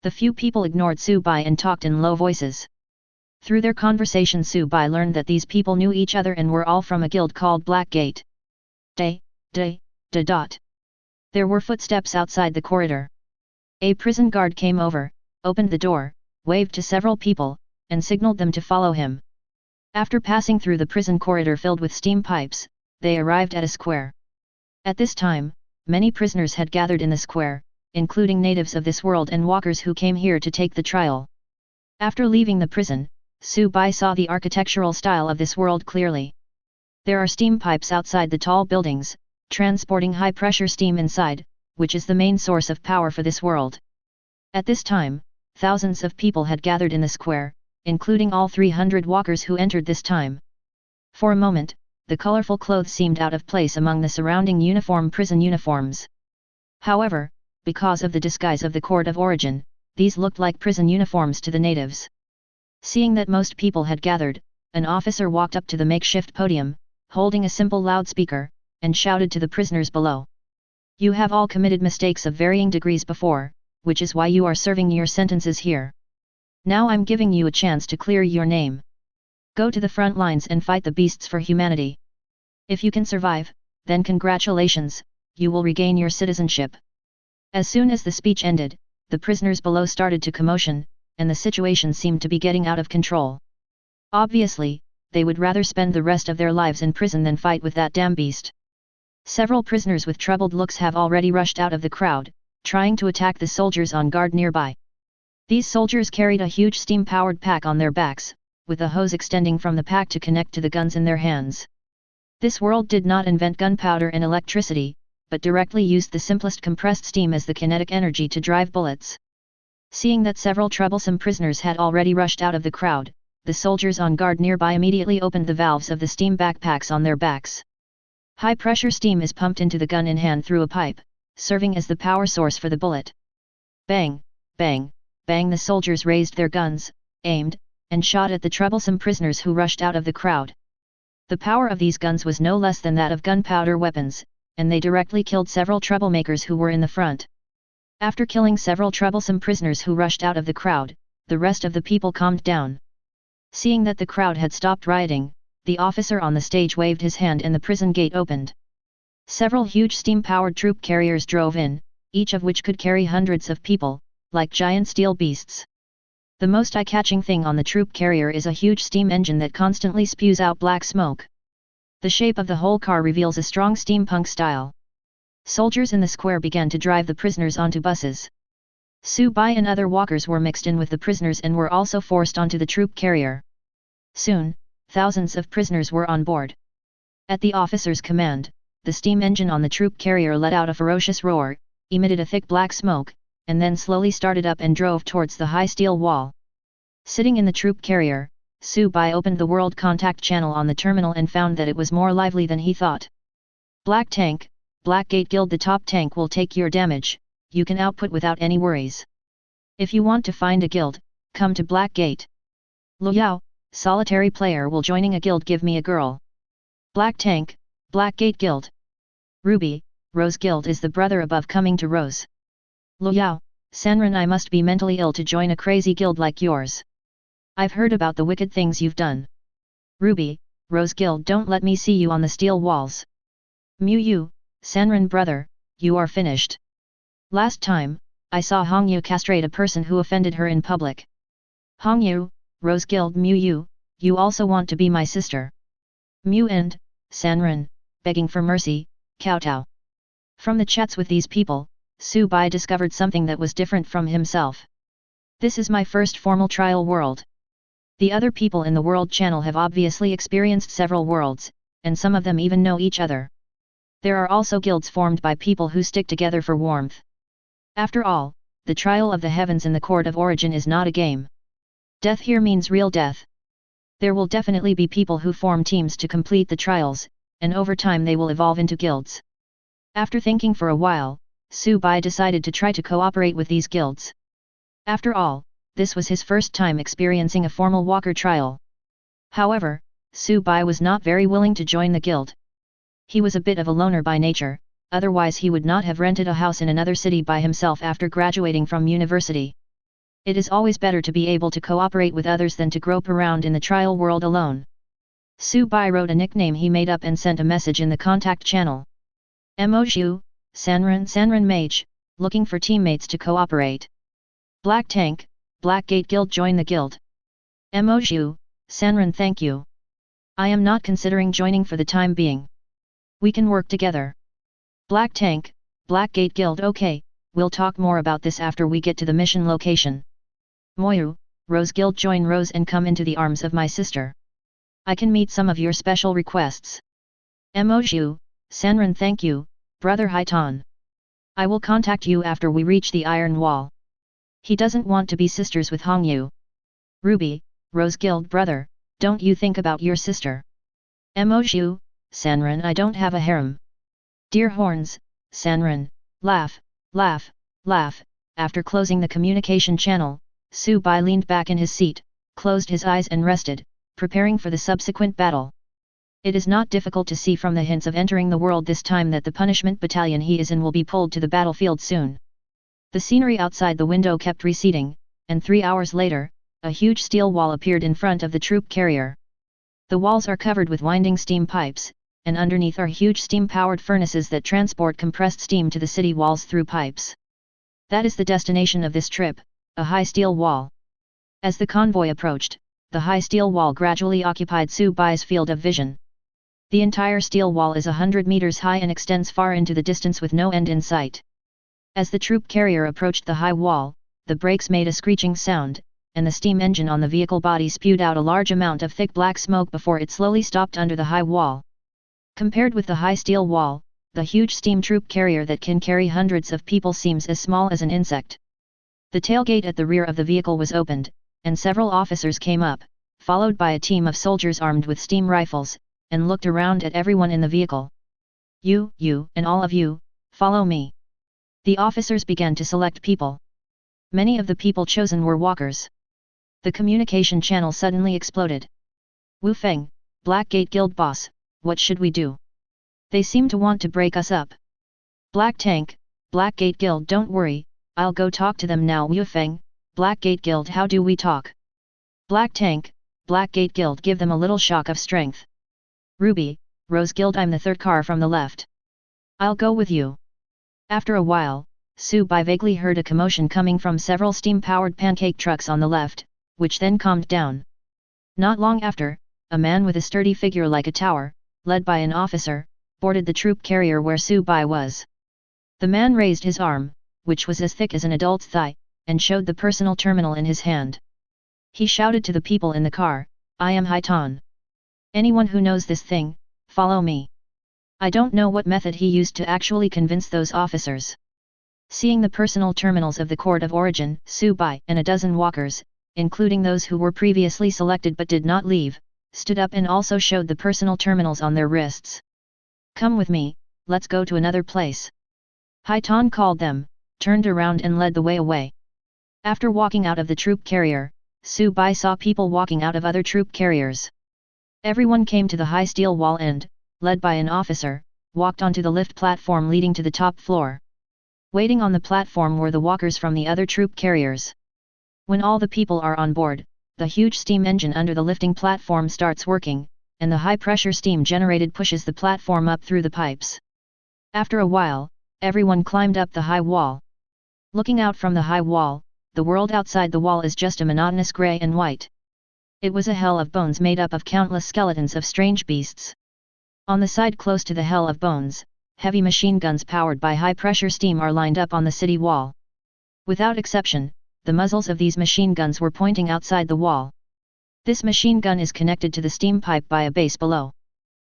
The few people ignored Su Bai and talked in low voices. Through their conversation Su Bai learned that these people knew each other and were all from a guild called Black Gate. Dot. There were footsteps outside the corridor. A prison guard came over, opened the door, waved to several people, and signaled them to follow him. After passing through the prison corridor filled with steam pipes, they arrived at a square. At this time, many prisoners had gathered in the square, including natives of this world and walkers who came here to take the trial. After leaving the prison, Su Bai saw the architectural style of this world clearly. There are steam pipes outside the tall buildings, transporting high-pressure steam inside, which is the main source of power for this world. At this time, thousands of people had gathered in the square, including all 300 walkers who entered this time. For a moment, the colorful clothes seemed out of place among the surrounding prison uniforms. However, because of the disguise of the Court of Origin, these looked like prison uniforms to the natives. Seeing that most people had gathered, an officer walked up to the makeshift podium, holding a simple loudspeaker, and shouted to the prisoners below. You have all committed mistakes of varying degrees before, which is why you are serving your sentences here. Now I'm giving you a chance to clear your name. Go to the front lines and fight the beasts for humanity. If you can survive, then congratulations, you will regain your citizenship. As soon as the speech ended, the prisoners below started to commotion, and the situation seemed to be getting out of control. Obviously, they would rather spend the rest of their lives in prison than fight with that damn beast. Several prisoners with troubled looks have already rushed out of the crowd, trying to attack the soldiers on guard nearby. These soldiers carried a huge steam-powered pack on their backs, with a hose extending from the pack to connect to the guns in their hands. This world did not invent gunpowder and electricity, but directly used the simplest compressed steam as the kinetic energy to drive bullets. Seeing that several troublesome prisoners had already rushed out of the crowd, the soldiers on guard nearby immediately opened the valves of the steam backpacks on their backs. High-pressure steam is pumped into the gun in hand through a pipe, serving as the power source for the bullet. Bang, bang, bang! The soldiers raised their guns, aimed, and shot at the troublesome prisoners who rushed out of the crowd. The power of these guns was no less than that of gunpowder weapons, and they directly killed several troublemakers who were in the front. After killing several troublesome prisoners who rushed out of the crowd, the rest of the people calmed down. Seeing that the crowd had stopped rioting, the officer on the stage waved his hand and the prison gate opened. Several huge steam-powered troop carriers drove in, each of which could carry hundreds of people, like giant steel beasts. The most eye-catching thing on the troop carrier is a huge steam engine that constantly spews out black smoke. The shape of the whole car reveals a strong steampunk style. Soldiers in the square began to drive the prisoners onto buses. Su-bai and other walkers were mixed in with the prisoners and were also forced onto the troop carrier. Soon, thousands of prisoners were on board. At the officer's command, the steam engine on the troop carrier let out a ferocious roar, emitted a thick black smoke, and then slowly started up and drove towards the high steel wall. Sitting in the troop carrier, Su-bai opened the world contact channel on the terminal and found that it was more lively than he thought. Black tank, Black Gate Guild. The top tank will take your damage, you can output without any worries. If you want to find a guild, come to Black Gate. Loyao, solitary player will joining a guild give me a girl. Black tank, Black Gate Guild. Ruby, Rose Guild is the brother above coming to Rose. Loyao, Sanran, I must be mentally ill to join a crazy guild like yours. I've heard about the wicked things you've done. Ruby, Rose Guild, don't let me see you on the steel walls. Mu, Sanran brother, you are finished. Last time, I saw Hongyu castrate a person who offended her in public. Hongyu, Rose Guild. Mu, you also want to be my sister. Mu and Sanran, begging for mercy, kowtow. From the chats with these people, Su-bai discovered something that was different from himself. This is my first formal trial world. The other people in the world channel have obviously experienced several worlds, and some of them even know each other. There are also guilds formed by people who stick together for warmth. After all, the trial of the heavens in the court of origin is not a game. Death here means real death. There will definitely be people who form teams to complete the trials, and over time they will evolve into guilds. After thinking for a while, Su-bai decided to try to cooperate with these guilds. After all, this was his first time experiencing a formal walker trial. However, Su-bai was not very willing to join the guild. He was a bit of a loner by nature, otherwise he would not have rented a house in another city by himself after graduating from university. It is always better to be able to cooperate with others than to grope around in the trial world alone. Su-bai wrote a nickname he made up and sent a message in the contact channel. Emoju, Sanran Mage, looking for teammates to cooperate. Black Tank, Black Gate Guild, join the guild. Emoju, Sanran, thank you. I am not considering joining for the time being. We can work together. Black Tank, Black Gate Guild, okay, we'll talk more about this after we get to the mission location. Moyu, Rose Guild, join Rose and come into the arms of my sister. I can meet some of your special requests. Emoju, Sanran, thank you, Brother Haitan. I will contact you after we reach the Iron Wall. He doesn't want to be sisters with Hongyu. Ruby, Rose Guild, brother, don't you think about your sister? Emoju, Sanran, I don't have a harem. Dear horns, Sanran, laugh, laugh, laugh. After closing the communication channel, Su-bai leaned back in his seat, closed his eyes and rested, preparing for the subsequent battle. It is not difficult to see from the hints of entering the world this time that the punishment battalion he is in will be pulled to the battlefield soon. The scenery outside the window kept receding, and 3 hours later, a huge steel wall appeared in front of the troop carrier. The walls are covered with winding steam pipes, and underneath are huge steam-powered furnaces that transport compressed steam to the city walls through pipes. That is the destination of this trip, a high steel wall. As the convoy approached, the high steel wall gradually occupied Su-bai's field of vision. The entire steel wall is 100 meters high and extends far into the distance with no end in sight. As the troop carrier approached the high wall, the brakes made a screeching sound, and the steam engine on the vehicle body spewed out a large amount of thick black smoke before it slowly stopped under the high wall. Compared with the high steel wall, the huge steam troop carrier that can carry hundreds of people seems as small as an insect. The tailgate at the rear of the vehicle was opened, and several officers came up, followed by a team of soldiers armed with steam rifles, and looked around at everyone in the vehicle. You, and all of you, follow me. The officers began to select people. Many of the people chosen were walkers. The communication channel suddenly exploded. Wu Feng, Black Gate Guild boss, what should we do? They seem to want to break us up. Black Tank, Black Gate Guild, don't worry, I'll go talk to them now. Wu Feng, Black Gate Guild, how do we talk? Black Tank, Black Gate Guild, give them a little shock of strength. Ruby, Rose Guild, I'm the third car from the left. I'll go with you. After a while, Su-bai vaguely heard a commotion coming from several steam-powered pancake trucks on the left, which then calmed down. Not long after, a man with a sturdy figure like a tower, led by an officer, boarded the troop carrier where Su-bai was. The man raised his arm, which was as thick as an adult's thigh, and showed the personal terminal in his hand. He shouted to the people in the car, "I am Haitan. Anyone who knows this thing, follow me." I don't know what method he used to actually convince those officers. Seeing the personal terminals of the Court of Origin, Su-bai and a dozen walkers, including those who were previously selected but did not leave, stood up and also showed the personal terminals on their wrists. "Come with me, let's go to another place." Haitan called them, turned around and led the way away. After walking out of the troop carrier, Su-bai saw people walking out of other troop carriers. Everyone came to the high steel wall and, led by an officer, walked onto the lift platform leading to the top floor. Waiting on the platform were the walkers from the other troop carriers. When all the people are on board, the huge steam engine under the lifting platform starts working, and the high-pressure steam generated pushes the platform up through the pipes. After a while, everyone climbed up the high wall. Looking out from the high wall, the world outside the wall is just a monotonous grey and white. It was a hell of bones made up of countless skeletons of strange beasts. On the side close to the hell of bones, heavy machine guns powered by high-pressure steam are lined up on the city wall. Without exception, the muzzles of these machine guns were pointing outside the wall. This machine gun is connected to the steam pipe by a base below.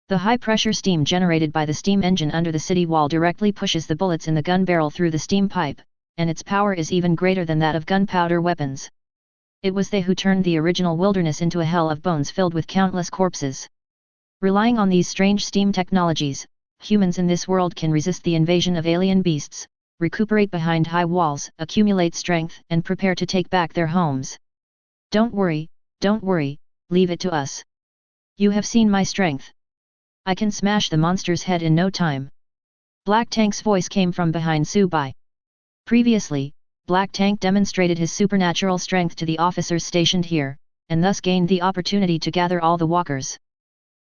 The high-pressure steam generated by the steam engine under the city wall directly pushes the bullets in the gun barrel through the steam pipe, and its power is even greater than that of gunpowder weapons. It was they who turned the original wilderness into a hell of bones filled with countless corpses. Relying on these strange steam technologies, humans in this world can resist the invasion of alien beasts, recuperate behind high walls, accumulate strength, and prepare to take back their homes. Don't worry, leave it to us. You have seen my strength. I can smash the monster's head in no time." Black Tank's voice came from behind Su-bai. Previously, Black Tank demonstrated his supernatural strength to the officers stationed here, and thus gained the opportunity to gather all the walkers.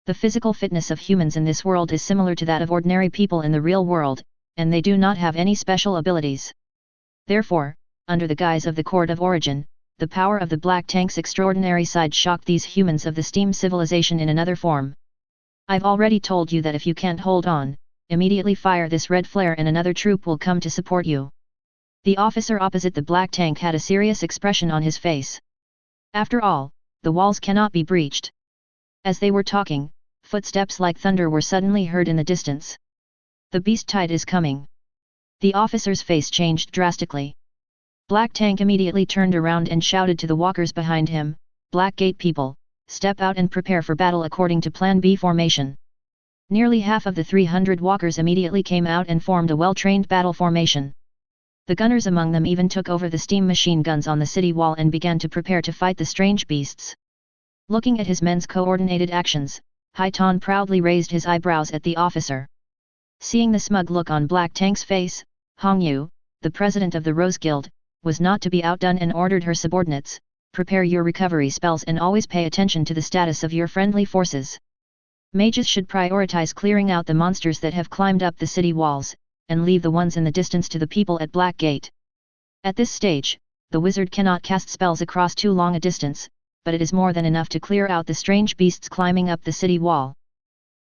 The physical fitness of humans in this world is similar to that of ordinary people in the real world, and they do not have any special abilities. Therefore, under the guise of the Court of Origin, the power of the Black Tank's extraordinary side shocked these humans of the steam civilization in another form. "I've already told you that if you can't hold on, immediately fire this red flare and another troop will come to support you." The officer opposite the Black Tank had a serious expression on his face. After all, the walls cannot be breached. As they were talking, footsteps like thunder were suddenly heard in the distance. "The beast tide is coming." The officer's face changed drastically. Black Tank immediately turned around and shouted to the walkers behind him, "Black Gate people, step out and prepare for battle according to Plan B formation." Nearly half of the 300 walkers immediately came out and formed a well-trained battle formation. The gunners among them even took over the steam machine guns on the city wall and began to prepare to fight the strange beasts. Looking at his men's coordinated actions, Haitan proudly raised his eyebrows at the officer. Seeing the smug look on Black Tank's face, Hong Yu, the president of the Rose Guild, was not to be outdone and ordered her subordinates, "Prepare your recovery spells and always pay attention to the status of your friendly forces. Mages should prioritize clearing out the monsters that have climbed up the city walls, and leave the ones in the distance to the people at Black Gate. At this stage, the wizard cannot cast spells across too long a distance, but it is more than enough to clear out the strange beasts climbing up the city wall."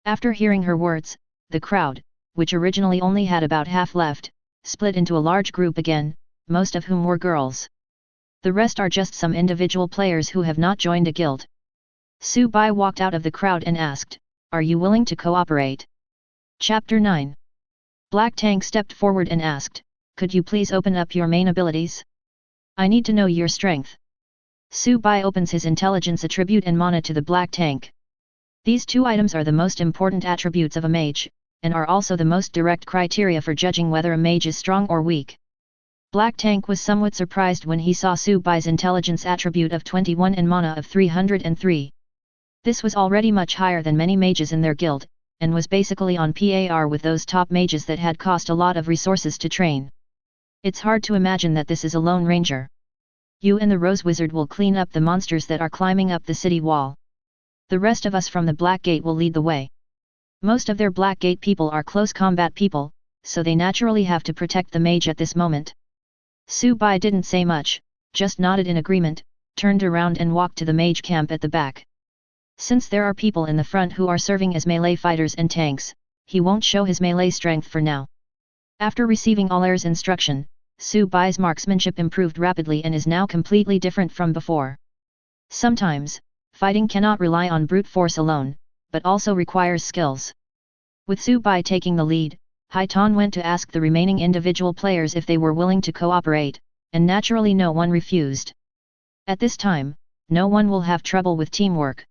After hearing her words, the crowd, which originally only had about half left, split into a large group again, most of whom were girls. The rest are just some individual players who have not joined a guild. Su-bai walked out of the crowd and asked, "Are you willing to cooperate?" Chapter 9. Black Tank stepped forward and asked, "Could you please open up your main abilities? I need to know your strength." Su-bai opens his intelligence attribute and mana to the Black Tank. These two items are the most important attributes of a mage, and are also the most direct criteria for judging whether a mage is strong or weak. Black Tank was somewhat surprised when he saw Su-bai's intelligence attribute of 21 and mana of 303. This was already much higher than many mages in their guild, and was basically on par with those top mages that had cost a lot of resources to train. It's hard to imagine that this is a lone ranger. You and the Rose Wizard will clean up the monsters that are climbing up the city wall. The rest of us from the Black Gate will lead the way. Most of their Black Gate people are close combat people, so they naturally have to protect the mage at this moment. Su Bai didn't say much, just nodded in agreement, turned around and walked to the mage camp at the back. Since there are people in the front who are serving as melee fighters and tanks, he won't show his melee strength for now. After receiving Aller's instruction, Su Bai's marksmanship improved rapidly and is now completely different from before. Sometimes, fighting cannot rely on brute force alone, but also requires skills. With Su Bai taking the lead, Hai Tan went to ask the remaining individual players if they were willing to cooperate, and naturally no one refused. At this time, no one will have trouble with teamwork.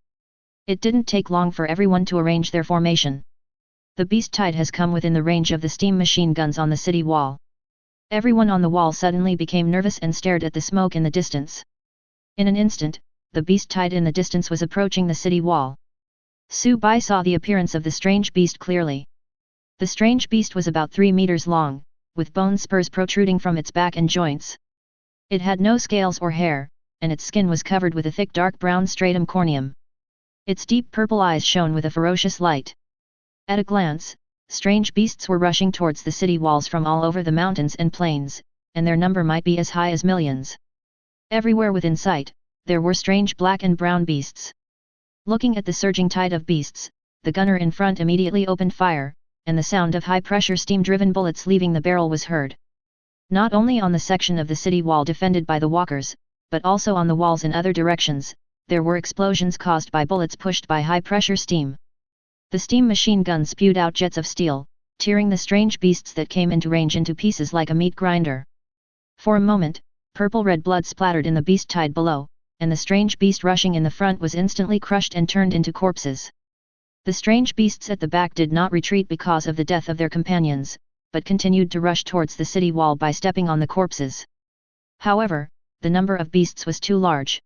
It didn't take long for everyone to arrange their formation. The beast tide has come within the range of the steam machine guns on the city wall. Everyone on the wall suddenly became nervous and stared at the smoke in the distance. In an instant, the beast tide in the distance was approaching the city wall. Su Bai saw the appearance of the strange beast clearly. The strange beast was about 3 meters long, with bone spurs protruding from its back and joints. It had no scales or hair, and its skin was covered with a thick dark brown stratum corneum. Its deep purple eyes shone with a ferocious light. At a glance, strange beasts were rushing towards the city walls from all over the mountains and plains, and their number might be as high as millions. Everywhere within sight, there were strange black and brown beasts. Looking at the surging tide of beasts, the gunner in front immediately opened fire, and the sound of high-pressure steam-driven bullets leaving the barrel was heard. Not only on the section of the city wall defended by the walkers, but also on the walls in other directions, there were explosions caused by bullets pushed by high-pressure steam. The steam machine gun spewed out jets of steel, tearing the strange beasts that came into range into pieces like a meat grinder. For a moment, purple-red blood splattered in the beast tide below, and the strange beast rushing in the front was instantly crushed and turned into corpses. The strange beasts at the back did not retreat because of the death of their companions, but continued to rush towards the city wall by stepping on the corpses. However, the number of beasts was too large.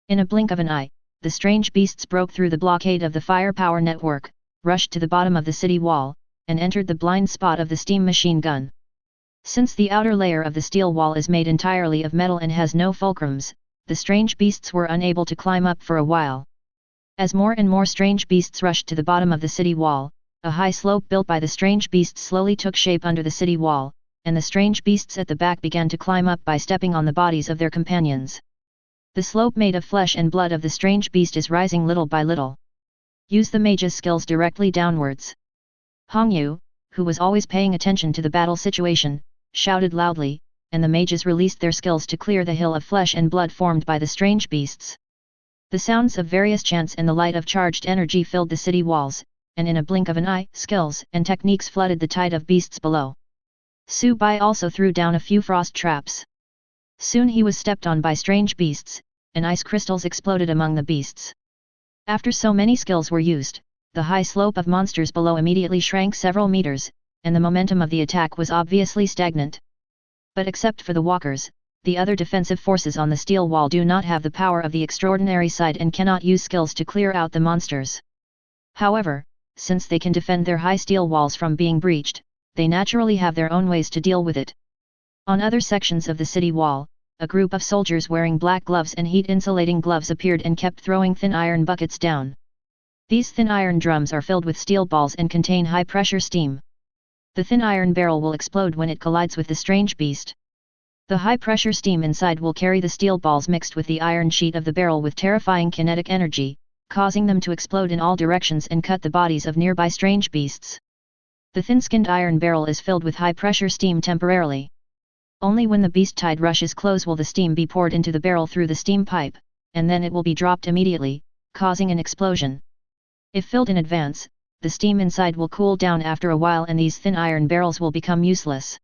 In a blink of an eye, the strange beasts broke through the blockade of the firepower network, rushed to the bottom of the city wall, and entered the blind spot of the steam machine gun. Since the outer layer of the steel wall is made entirely of metal and has no fulcrums, the strange beasts were unable to climb up for a while. As more and more strange beasts rushed to the bottom of the city wall, a high slope built by the strange beasts slowly took shape under the city wall, and the strange beasts at the back began to climb up by stepping on the bodies of their companions. The slope made of flesh and blood of the strange beast is rising little by little. Use the mage's skills directly downwards. Hong Yu, who was always paying attention to the battle situation, shouted loudly, and the mages released their skills to clear the hill of flesh and blood formed by the strange beasts. The sounds of various chants and the light of charged energy filled the city walls, and in a blink of an eye, skills and techniques flooded the tide of beasts below. Su Bai also threw down a few frost traps. Soon he was stepped on by strange beasts, and ice crystals exploded among the beasts. After so many skills were used, the high slope of monsters below immediately shrank several meters, and the momentum of the attack was obviously stagnant. But except for the walkers, the other defensive forces on the steel wall do not have the power of the extraordinary side and cannot use skills to clear out the monsters. However, since they can defend their high steel walls from being breached, they naturally have their own ways to deal with it. On other sections of the city wall, a group of soldiers wearing black gloves and heat-insulating gloves appeared and kept throwing thin iron buckets down. These thin iron drums are filled with steel balls and contain high-pressure steam. The thin iron barrel will explode when it collides with the strange beast. The high-pressure steam inside will carry the steel balls mixed with the iron sheet of the barrel with terrifying kinetic energy, causing them to explode in all directions and cut the bodies of nearby strange beasts. The thin-skinned iron barrel is filled with high-pressure steam temporarily. Only when the beast tide rushes close will the steam be poured into the barrel through the steam pipe, and then it will be dropped immediately, causing an explosion. If filled in advance, the steam inside will cool down after a while and these thin iron barrels will become useless.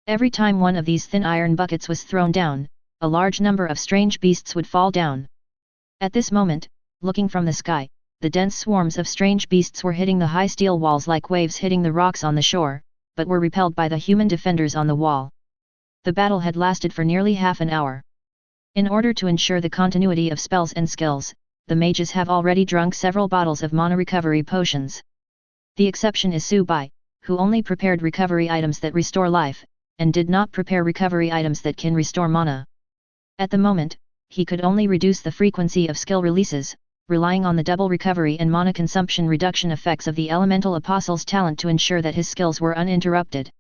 Every time one of these thin iron buckets was thrown down, a large number of strange beasts would fall down. At this moment, looking from the sky, the dense swarms of strange beasts were hitting the high steel walls like waves hitting the rocks on the shore, but were repelled by the human defenders on the wall. The battle had lasted for nearly half an hour. In order to ensure the continuity of spells and skills, the mages have already drunk several bottles of mana recovery potions. The exception is Su Bai, who only prepared recovery items that restore life, and did not prepare recovery items that can restore mana. At the moment, he could only reduce the frequency of skill releases, relying on the double recovery and mana consumption reduction effects of the Elemental Apostle's talent to ensure that his skills were uninterrupted.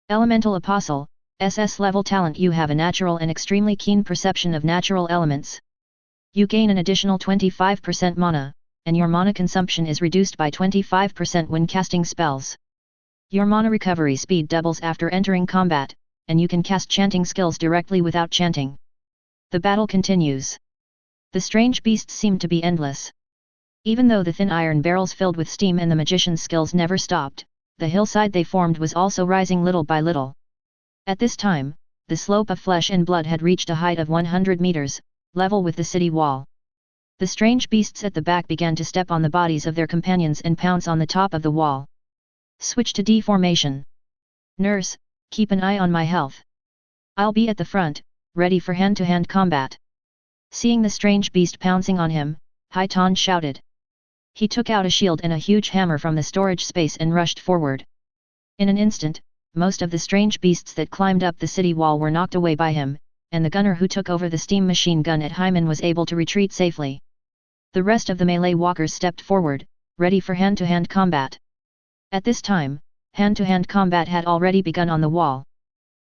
Elemental Apostle, SS level talent. You have a natural and extremely keen perception of natural elements. You gain an additional 25% mana, and your mana consumption is reduced by 25% when casting spells. Your mana recovery speed doubles after entering combat, and you can cast chanting skills directly without chanting. The battle continues. The strange beasts seemed to be endless. Even though the thin iron barrels filled with steam and the magician's skills never stopped, the hillside they formed was also rising little by little. At this time, the slope of flesh and blood had reached a height of 100 meters, level with the city wall. The strange beasts at the back began to step on the bodies of their companions and pounce on the top of the wall. Switch to D formation. Nurse, keep an eye on my health. I'll be at the front, ready for hand-to-hand combat. Seeing the strange beast pouncing on him, Haitan shouted. He took out a shield and a huge hammer from the storage space and rushed forward. In an instant, most of the strange beasts that climbed up the city wall were knocked away by him, and the gunner who took over the steam machine gun at Hyman was able to retreat safely. The rest of the melee walkers stepped forward, ready for hand-to-hand combat. At this time, hand-to-hand combat had already begun on the wall.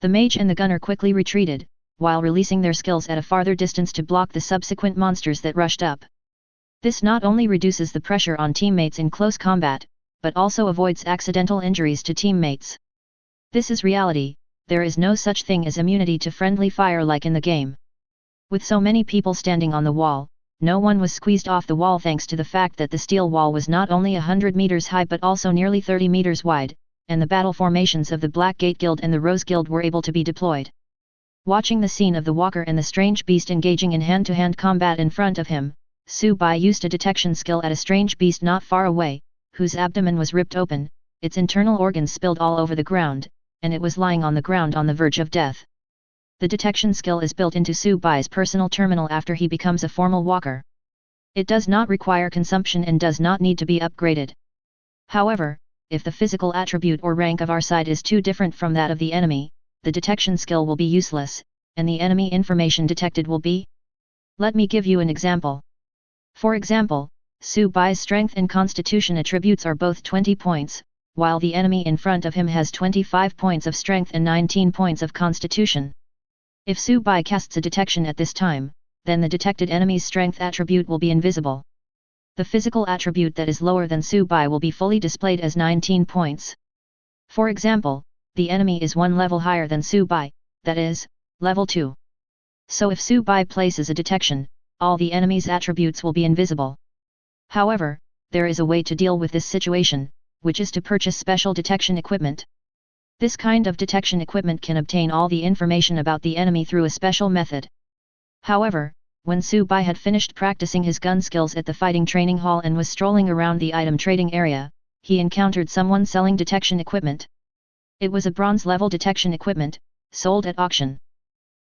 The mage and the gunner quickly retreated, while releasing their skills at a farther distance to block the subsequent monsters that rushed up. This not only reduces the pressure on teammates in close combat, but also avoids accidental injuries to teammates. This is reality, there is no such thing as immunity to friendly fire like in the game. With so many people standing on the wall, no one was squeezed off the wall thanks to the fact that the steel wall was not only 100 meters high but also nearly 30 meters wide, and the battle formations of the Black Gate Guild and the Rose Guild were able to be deployed. Watching the scene of the walker and the strange beast engaging in hand-to-hand combat in front of him, Su Bai used a detection skill at a strange beast not far away, whose abdomen was ripped open, its internal organs spilled all over the ground, and it was lying on the ground on the verge of death. The detection skill is built into Su Bai's personal terminal after he becomes a formal walker. It does not require consumption and does not need to be upgraded. However, if the physical attribute or rank of our side is too different from that of the enemy, the detection skill will be useless, and the enemy information detected will be. Let me give you an example. For example, Su Bai's strength and constitution attributes are both 20 points, while the enemy in front of him has 25 points of strength and 19 points of constitution. If Su Bai casts a detection at this time, then the detected enemy's strength attribute will be invisible. The physical attribute that is lower than Su Bai will be fully displayed as 19 points. For example, the enemy is one level higher than Su Bai, that is, level 2. So if Su Bai places a detection, all the enemy's attributes will be invisible. However, there is a way to deal with this situation, which is to purchase special detection equipment. This kind of detection equipment can obtain all the information about the enemy through a special method. However, when Su Bai had finished practicing his gun skills at the fighting training hall and was strolling around the item trading area, he encountered someone selling detection equipment. It was a bronze-level detection equipment, sold at auction.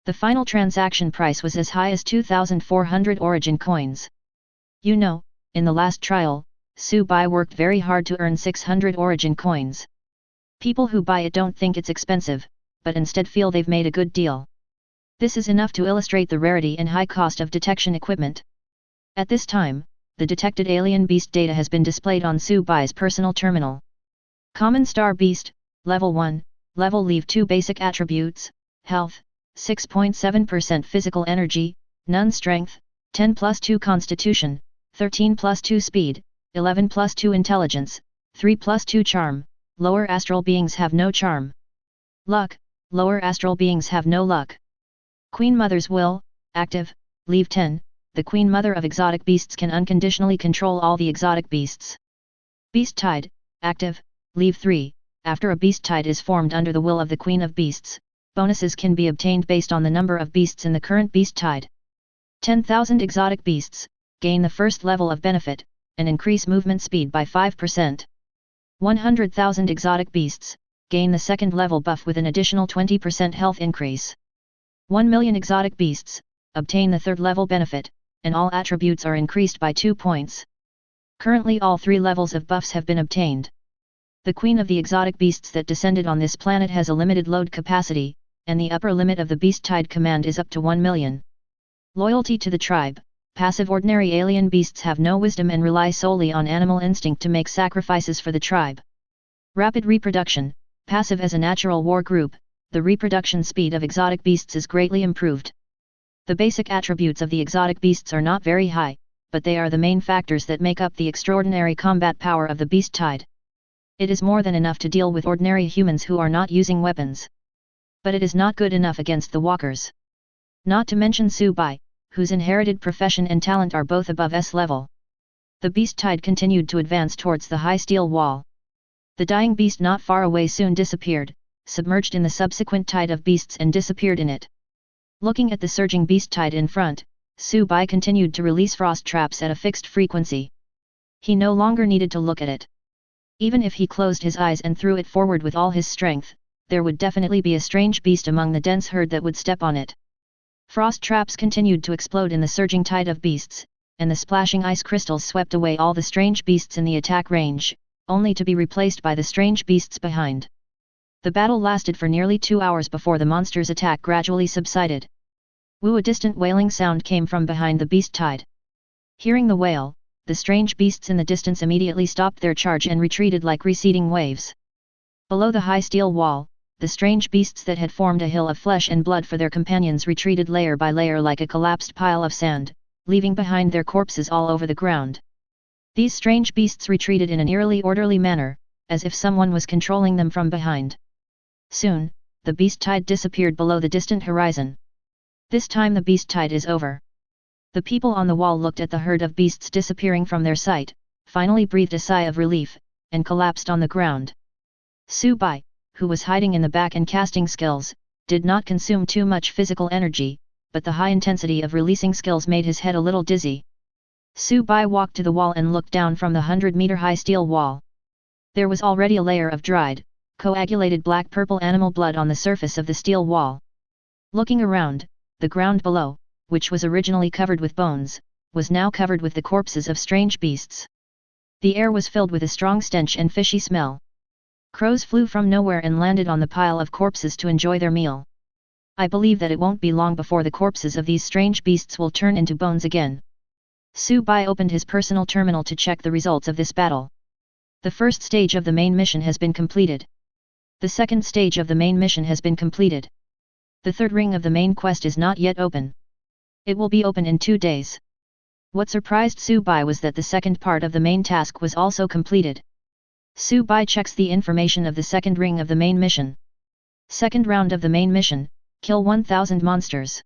The final transaction price was as high as 2,400 origin coins. You know, in the last trial, Su Bai worked very hard to earn 600 origin coins. People who buy it don't think it's expensive, but instead feel they've made a good deal. This is enough to illustrate the rarity and high cost of detection equipment. At this time, the detected alien beast data has been displayed on Su Bai's personal terminal. Common Star Beast, Level 1, Level Leave 2 Basic Attributes, Health, 6.7% Physical Energy, None Strength, 10 plus 2 Constitution, 13 plus 2 Speed, 11 plus 2 Intelligence, 3 plus 2 Charm, Lower Astral Beings have no charm. Luck, Lower Astral Beings have no luck. Queen Mother's Will, Active, Leave 10, the Queen Mother of exotic beasts can unconditionally control all the exotic beasts. Beast Tide, Active, Leave 3, after a beast tide is formed under the will of the Queen of Beasts, bonuses can be obtained based on the number of beasts in the current beast tide. 10,000 exotic beasts, gain the first level of benefit, and increase movement speed by 5%. 100,000 exotic beasts, gain the second level buff with an additional 20% health increase. 1 million exotic beasts, obtain the third level benefit, and all attributes are increased by 2 points. Currently all 3 levels of buffs have been obtained. The queen of the exotic beasts that descended on this planet has a limited load capacity, and the upper limit of the beast tide command is up to 1 million. Loyalty to the tribe, Passive ordinary alien beasts have no wisdom and rely solely on animal instinct to make sacrifices for the tribe. Rapid reproduction. Passive as a natural war group, the reproduction speed of exotic beasts is greatly improved. The basic attributes of the exotic beasts are not very high, but they are the main factors that make up the extraordinary combat power of the beast tide. It is more than enough to deal with ordinary humans who are not using weapons. But it is not good enough against the walkers. Not to mention Subai, whose inherited profession and talent are both above S level. The beast tide continued to advance towards the high steel wall. The dying beast not far away soon disappeared, submerged in the subsequent tide of beasts and disappeared in it. Looking at the surging beast tide in front, Subai continued to release frost traps at a fixed frequency. He no longer needed to look at it. Even if he closed his eyes and threw it forward with all his strength, there would definitely be a strange beast among the dense herd that would step on it. Frost traps continued to explode in the surging tide of beasts, and the splashing ice crystals swept away all the strange beasts in the attack range, only to be replaced by the strange beasts behind. The battle lasted for nearly 2 hours before the monster's attack gradually subsided. Woo! A distant wailing sound came from behind the beast tide. Hearing the wail, the strange beasts in the distance immediately stopped their charge and retreated like receding waves. Below the high steel wall, the strange beasts that had formed a hill of flesh and blood for their companions retreated layer by layer like a collapsed pile of sand, leaving behind their corpses all over the ground. These strange beasts retreated in an eerily orderly manner, as if someone was controlling them from behind. Soon, the beast tide disappeared below the distant horizon. This time the beast tide is over. The people on the wall looked at the herd of beasts disappearing from their sight, finally breathed a sigh of relief, and collapsed on the ground. Subai, who was hiding in the back and casting skills, did not consume too much physical energy, but the high intensity of releasing skills made his head a little dizzy. Subai walked to the wall and looked down from the 100-meter-high steel wall. There was already a layer of dried, coagulated black-purple animal blood on the surface of the steel wall. Looking around, the ground below, which was originally covered with bones, was now covered with the corpses of strange beasts. The air was filled with a strong stench and fishy smell. Crows flew from nowhere and landed on the pile of corpses to enjoy their meal. I believe that it won't be long before the corpses of these strange beasts will turn into bones again. Subai opened his personal terminal to check the results of this battle. The first stage of the main mission has been completed. The second stage of the main mission has been completed. The third ring of the main quest is not yet open. It will be open in 2 days. What surprised Subai was that the second part of the main task was also completed. Subai checks the information of the second ring of the main mission. Second round of the main mission, kill 1000 monsters.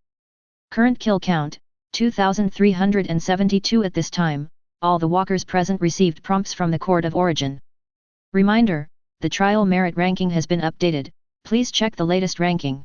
Current kill count, 2372 at this time. All the walkers present received prompts from the Court of Origin. Reminder, the trial merit ranking has been updated, please check the latest ranking.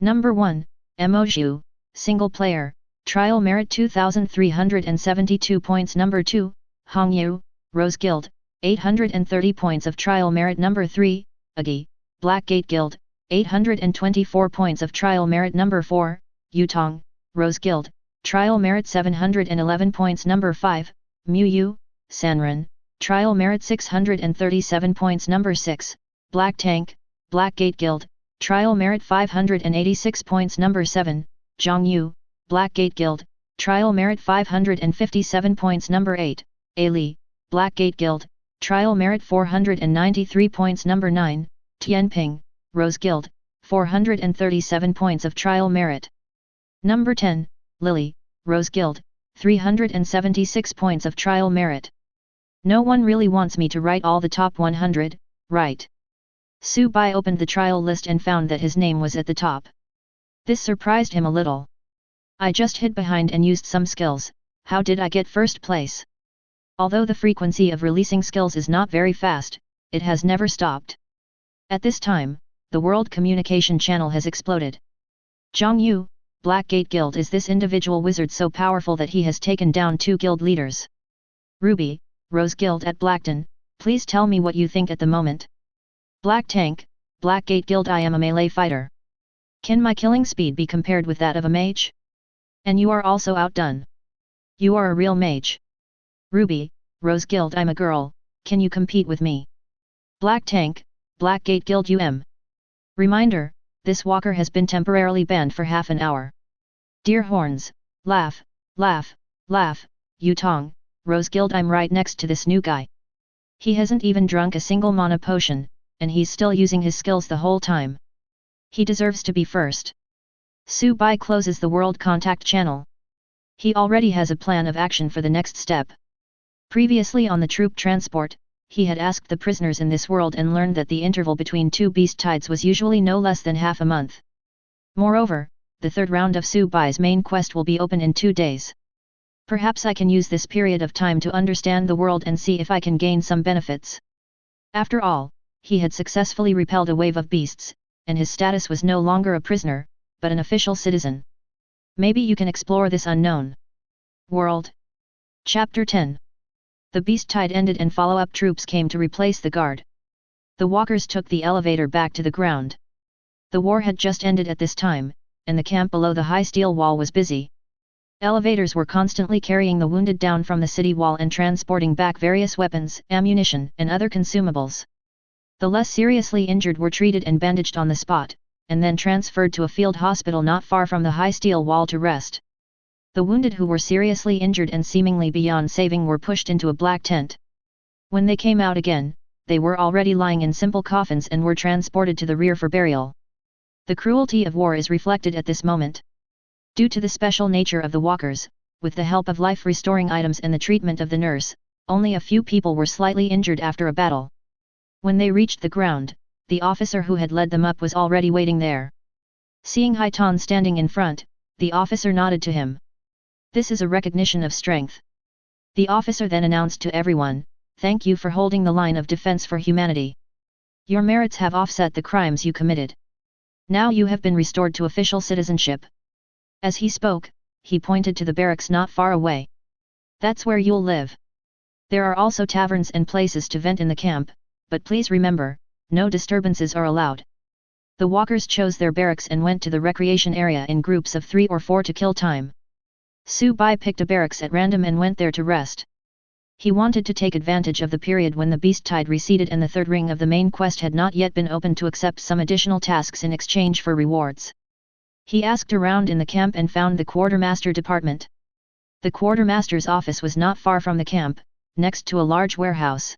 Number 1, Emoju, Single Player, Trial Merit 2372 points. Number 2, Hongyu, Rose Guild, 830 points of Trial Merit. Number 3, Agi, Blackgate Guild, 824 points of Trial Merit. Number 4, Yutong, Rose Guild, Trial Merit 711 points. Number 5, Muyu, Sanran, Trial Merit 637 points. Number 6, Black Tank, Blackgate Guild, Trial Merit 586 points. Number 7, Zhongyu, Blackgate Guild, Trial Merit 557 points. Number 8, Ali, Blackgate Guild, Trial Merit 493 points. Number 9, Tianping, Rose Guild, 437 points of Trial Merit. Number 10, Lily, Rose Guild, 376 points of Trial Merit. No one really wants me to write all the top 100, right? Subai opened the trial list and found that his name was at the top. This surprised him a little. I just hid behind and used some skills, how did I get first place? Although the frequency of releasing skills is not very fast, it has never stopped. At this time, the world communication channel has exploded. Zhongyu, Blackgate Guild. Is this individual wizard so powerful that he has taken down 2 guild leaders? Ruby, Rose Guild at Blackton, please tell me what you think at the moment. Black Tank, Blackgate Guild. I am a melee fighter. Can my killing speed be compared with that of a mage? And you are also outdone. You are a real mage. Ruby, Rose Guild. I'm a girl, can you compete with me? Black Tank, Blackgate Guild. Reminder, this walker has been temporarily banned for half an hour. Dear horns, laugh, laugh, Laugh, Yutong, Rose Guild, I'm right next to this new guy. He hasn't even drunk a single mana potion, and he's still using his skills the whole time. He deserves to be first. Su Bai closes the world contact channel. He already has a plan of action for the next step. Previously on the troop transport, he had asked the prisoners in this world and learned that the interval between two beast tides was usually no less than half a month. Moreover, the third round of Su Bai's main quest will be open in 2 days. Perhaps I can use this period of time to understand the world and see if I can gain some benefits. After all, he had successfully repelled a wave of beasts, and his status was no longer a prisoner, but an official citizen. Maybe you can explore this unknown world. Chapter 10. The beast tide ended and follow-up troops came to replace the guard. The walkers took the elevator back to the ground. The war had just ended at this time, and the camp below the high steel wall was busy. Elevators were constantly carrying the wounded down from the city wall and transporting back various weapons, ammunition, and other consumables. The less seriously injured were treated and bandaged on the spot, and then transferred to a field hospital not far from the high steel wall to rest. The wounded who were seriously injured and seemingly beyond saving were pushed into a black tent. When they came out again, they were already lying in simple coffins and were transported to the rear for burial. The cruelty of war is reflected at this moment. Due to the special nature of the walkers, with the help of life-restoring items and the treatment of the nurse, only a few people were slightly injured after a battle. When they reached the ground, the officer who had led them up was already waiting there. Seeing Haitan standing in front, the officer nodded to him. This is a recognition of strength. The officer then announced to everyone, "Thank you for holding the line of defense for humanity. Your merits have offset the crimes you committed. Now you have been restored to official citizenship." As he spoke, he pointed to the barracks not far away. "That's where you'll live. There are also taverns and places to vent in the camp, but please remember, no disturbances are allowed." The walkers chose their barracks and went to the recreation area in groups of 3 or 4 to kill time. Su Bai picked a barracks at random and went there to rest. He wanted to take advantage of the period when the beast tide receded and the third ring of the main quest had not yet been opened to accept some additional tasks in exchange for rewards. He asked around in the camp and found the quartermaster department. The quartermaster's office was not far from the camp, next to a large warehouse.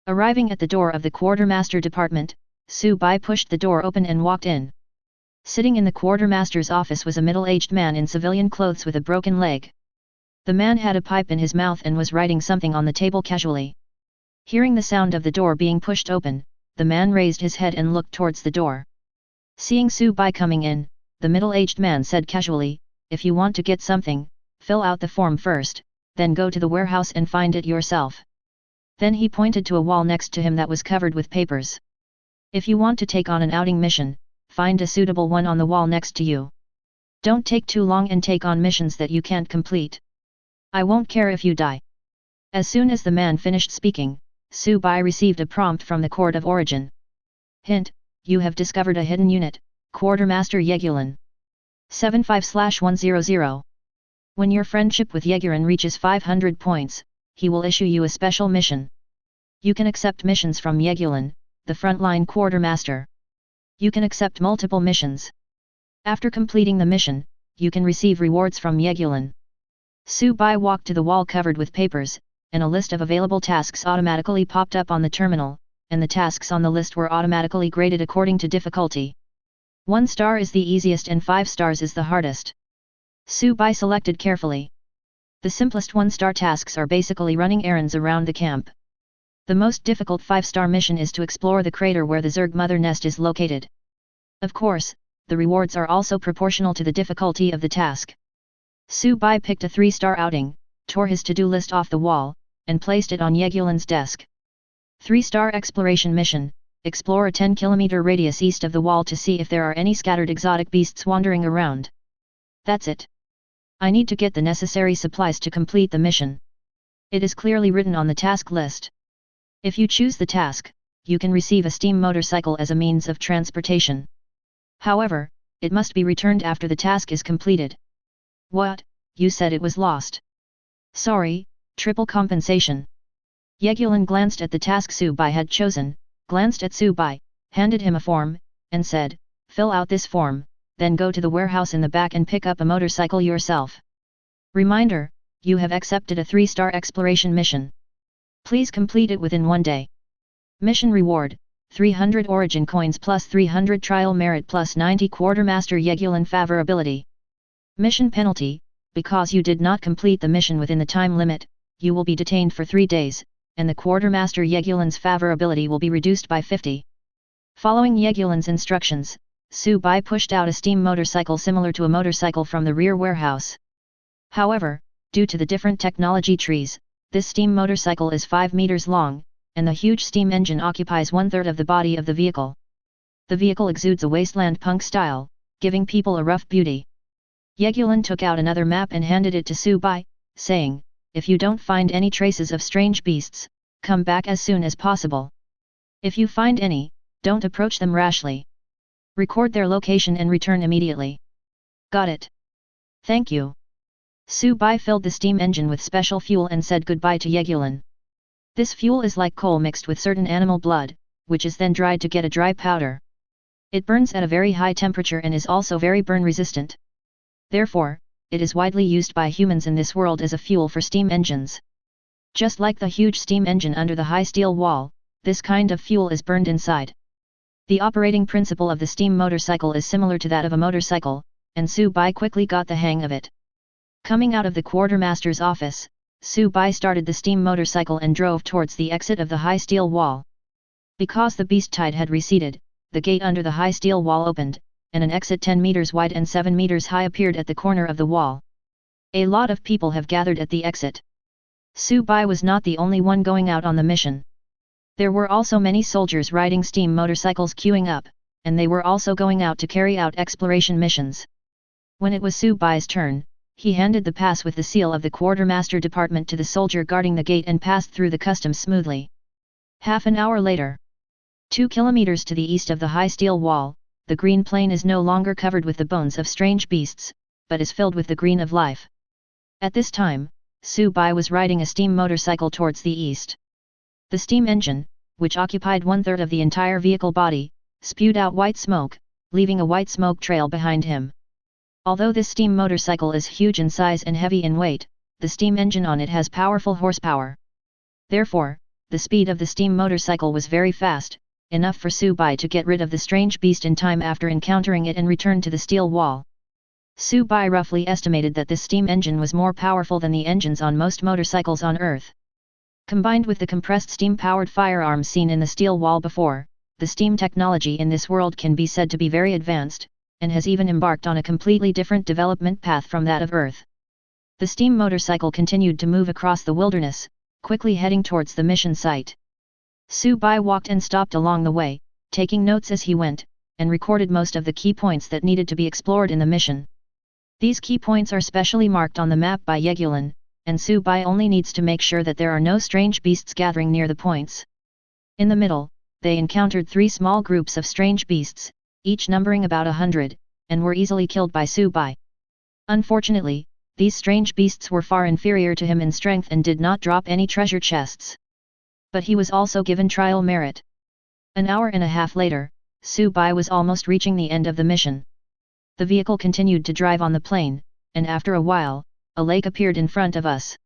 Arriving at the door of the quartermaster department, Su Bai pushed the door open and walked in. Sitting in the quartermaster's office was a middle-aged man in civilian clothes with a broken leg. The man had a pipe in his mouth and was writing something on the table casually. Hearing the sound of the door being pushed open, the man raised his head and looked towards the door. Seeing Su Bai coming in, the middle-aged man said casually, "If you want to get something, fill out the form first, then go to the warehouse and find it yourself." Then he pointed to a wall next to him that was covered with papers. "If you want to take on an outing mission, find a suitable one on the wall next to you. Don't take too long and take on missions that you can't complete. I won't care if you die." As soon as the man finished speaking, Su Bai received a prompt from the Court of Origin. Hint, you have discovered a hidden unit, Quartermaster Yegulan. 75/100. When your friendship with Yegulan reaches 500 points, he will issue you a special mission. You can accept missions from Yegulan, the frontline quartermaster. You can accept multiple missions. After completing the mission, you can receive rewards from Yegulan. Su Bai walked to the wall covered with papers, and a list of available tasks automatically popped up on the terminal, and the tasks on the list were automatically graded according to difficulty. 1 star is the easiest and 5 stars is the hardest. Su Bai selected carefully. The simplest 1-star tasks are basically running errands around the camp. The most difficult 5-star mission is to explore the crater where the Zerg mother nest is located. Of course, the rewards are also proportional to the difficulty of the task. Su Bai picked a 3-star outing, tore his to-do list off the wall, and placed it on Yegulan's desk. 3-star exploration mission, explore a 10-kilometer radius east of the wall to see if there are any scattered exotic beasts wandering around. That's it. I need to get the necessary supplies to complete the mission. It is clearly written on the task list. If you choose the task, you can receive a steam motorcycle as a means of transportation. However, it must be returned after the task is completed. What, you said it was lost? Sorry, triple compensation. Yegulan glanced at the task Su Bai had chosen, glanced at Su Bai, handed him a form, and said, "Fill out this form, then go to the warehouse in the back and pick up a motorcycle yourself. Reminder, you have accepted a 3-star exploration mission. Please complete it within 1 day. Mission reward, 300 origin coins plus 300 trial merit plus 90 quartermaster Yegulin favorability. Mission penalty, because you did not complete the mission within the time limit, you will be detained for 3 days, and the quartermaster Yegulin's favorability will be reduced by 50. Following Yegulin's instructions, Su-bai pushed out a steam motorcycle similar to a motorcycle from the rear warehouse. However, due to the different technology trees, this steam motorcycle is 5 meters long, and the huge steam engine occupies 1/3 of the body of the vehicle. The vehicle exudes a wasteland punk style, giving people a rough beauty. Yegulin took out another map and handed it to Su-bai, saying, "If you don't find any traces of strange beasts, come back as soon as possible. If you find any, don't approach them rashly. Record their location and return immediately." "Got it. Thank you." Su-bai filled the steam engine with special fuel and said goodbye to Yegulin. This fuel is like coal mixed with certain animal blood, which is then dried to get a dry powder. It burns at a very high temperature and is also very burn resistant. Therefore, it is widely used by humans in this world as a fuel for steam engines. Just like the huge steam engine under the high steel wall, this kind of fuel is burned inside. The operating principle of the steam motorcycle is similar to that of a motorcycle, and Su-bai quickly got the hang of it. Coming out of the quartermaster's office, Su-bai started the steam motorcycle and drove towards the exit of the high steel wall. Because the beast tide had receded, the gate under the high steel wall opened, and an exit 10 meters wide and 7 meters high appeared at the corner of the wall. A lot of people have gathered at the exit. Su-bai was not the only one going out on the mission. There were also many soldiers riding steam motorcycles queuing up, and they were also going out to carry out exploration missions. When it was Su-bai's turn, he handed the pass with the seal of the quartermaster department to the soldier guarding the gate and passed through the customs smoothly. Half an hour later, 2 kilometers to the east of the high steel wall, the green plain is no longer covered with the bones of strange beasts, but is filled with the green of life. At this time, Su-bai was riding a steam motorcycle towards the east. The steam engine, which occupied 1/3 of the entire vehicle body, spewed out white smoke, leaving a white smoke trail behind him. Although this steam motorcycle is huge in size and heavy in weight, the steam engine on it has powerful horsepower. Therefore, the speed of the steam motorcycle was very fast, enough for Su-bai to get rid of the strange beast in time after encountering it and return to the steel wall. Su-bai roughly estimated that this steam engine was more powerful than the engines on most motorcycles on Earth. Combined with the compressed steam-powered firearms seen in the steel wall before, the steam technology in this world can be said to be very advanced, and has even embarked on a completely different development path from that of Earth. The steam motorcycle continued to move across the wilderness, quickly heading towards the mission site. Su-bai walked and stopped along the way, taking notes as he went, and recorded most of the key points that needed to be explored in the mission. These key points are specially marked on the map by Yegulin, and Su-bai only needs to make sure that there are no strange beasts gathering near the points. In the middle, they encountered 3 small groups of strange beasts, each numbering about 100, and were easily killed by Su-bai. Unfortunately, these strange beasts were far inferior to him in strength and did not drop any treasure chests. But he was also given trial merit. An hour and a half later, Su-bai was almost reaching the end of the mission. The vehicle continued to drive on the plain, and after a while, a lake appeared in front of us.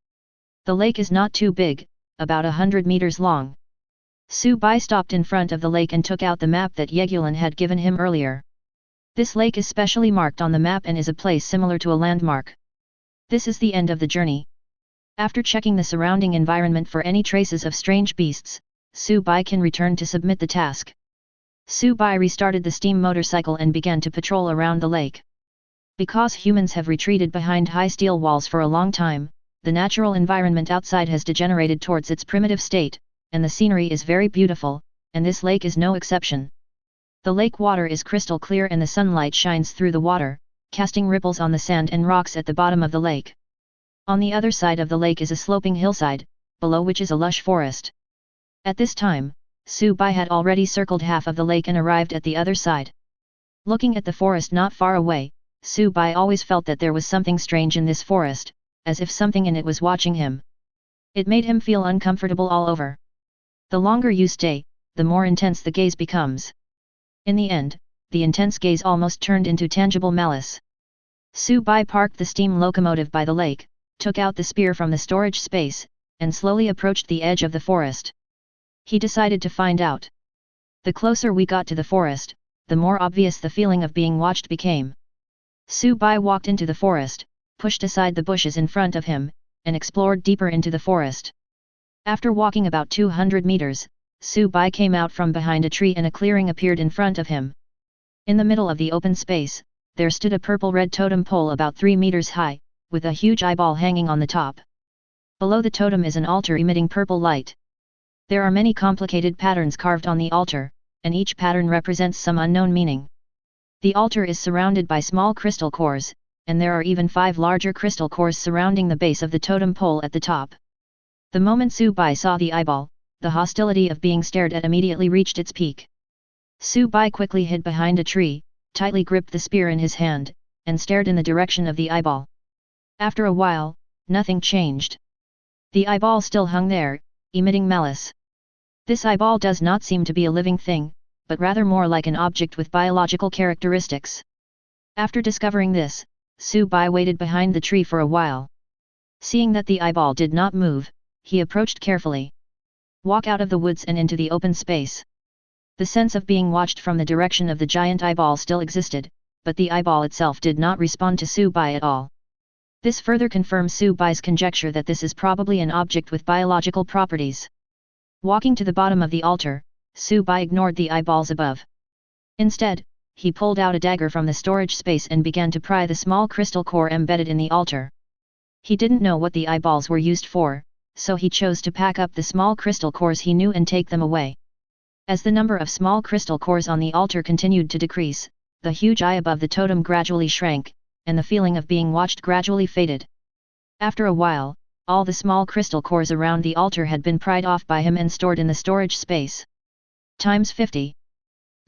The lake is not too big, about 100 meters long. Su-bai stopped in front of the lake and took out the map that Yegulin had given him earlier. This lake is specially marked on the map and is a place similar to a landmark. This is the end of the journey. After checking the surrounding environment for any traces of strange beasts, Su-bai can return to submit the task. Su-bai restarted the steam motorcycle and began to patrol around the lake. Because humans have retreated behind high steel walls for a long time, the natural environment outside has degenerated towards its primitive state, and the scenery is very beautiful, and this lake is no exception. The lake water is crystal clear and the sunlight shines through the water, casting ripples on the sand and rocks at the bottom of the lake. On the other side of the lake is a sloping hillside, below which is a lush forest. At this time, Su-bai had already circled half of the lake and arrived at the other side. Looking at the forest not far away, Su-bai always felt that there was something strange in this forest, as if something in it was watching him. It made him feel uncomfortable all over. The longer you stay, the more intense the gaze becomes. In the end, the intense gaze almost turned into tangible malice. Su-bai parked the steam locomotive by the lake, took out the spear from the storage space, and slowly approached the edge of the forest. He decided to find out. The closer we got to the forest, the more obvious the feeling of being watched became. Su Bai walked into the forest, pushed aside the bushes in front of him, and explored deeper into the forest. After walking about 200 meters, Su Bai came out from behind a tree and a clearing appeared in front of him. In the middle of the open space, there stood a purple-red totem pole about 3 meters high, with a huge eyeball hanging on the top. Below the totem is an altar emitting purple light. There are many complicated patterns carved on the altar, and each pattern represents some unknown meaning. The altar is surrounded by small crystal cores, and there are even 5 larger crystal cores surrounding the base of the totem pole at the top. The moment Su Bai saw the eyeball, the hostility of being stared at immediately reached its peak. Su Bai quickly hid behind a tree, tightly gripped the spear in his hand, and stared in the direction of the eyeball. After a while, nothing changed. The eyeball still hung there, emitting malice. This eyeball does not seem to be a living thing, but rather more like an object with biological characteristics. After discovering this, Su Bai waited behind the tree for a while. Seeing that the eyeball did not move, he approached carefully. Walk out of the woods and into the open space. The sense of being watched from the direction of the giant eyeball still existed, but the eyeball itself did not respond to Su Bai at all. This further confirms Su Bai's conjecture that this is probably an object with biological properties. Walking to the bottom of the altar, Su Bai ignored the eyeballs above. Instead, he pulled out a dagger from the storage space and began to pry the small crystal core embedded in the altar. He didn't know what the eyeballs were used for, so he chose to pack up the small crystal cores he knew and take them away. As the number of small crystal cores on the altar continued to decrease, the huge eye above the totem gradually shrank, and the feeling of being watched gradually faded. After a while, all the small crystal cores around the altar had been pried off by him and stored in the storage space. Times 50.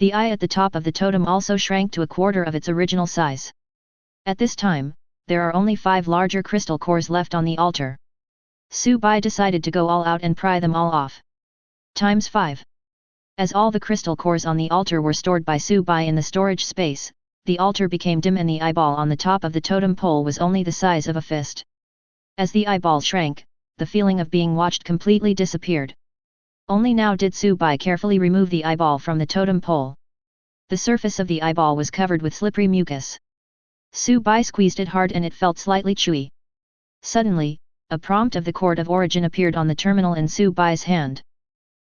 The eye at the top of the totem also shrank to a quarter of its original size. At this time, there are only 5 larger crystal cores left on the altar. Su Bai decided to go all out and pry them all off. Times 5. As all the crystal cores on the altar were stored by Su Bai in the storage space, the altar became dim and the eyeball on the top of the totem pole was only the size of a fist. As the eyeball shrank, the feeling of being watched completely disappeared. Only now did Su Bai carefully remove the eyeball from the totem pole. The surface of the eyeball was covered with slippery mucus. Su Bai squeezed it hard and it felt slightly chewy. Suddenly, a prompt of the chord of origin appeared on the terminal in Su Bai's hand.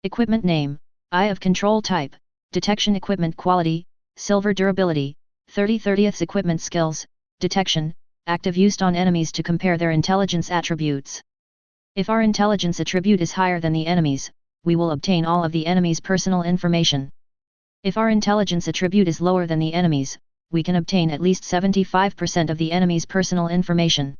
Equipment name, Eye of Control type, Detection Equipment quality, Silver durability, 30/30ths equipment skills, Detection, active used on enemies to compare their intelligence attributes. If our intelligence attribute is higher than the enemy's, we will obtain all of the enemy's personal information. If our intelligence attribute is lower than the enemy's, we can obtain at least 75% of the enemy's personal information.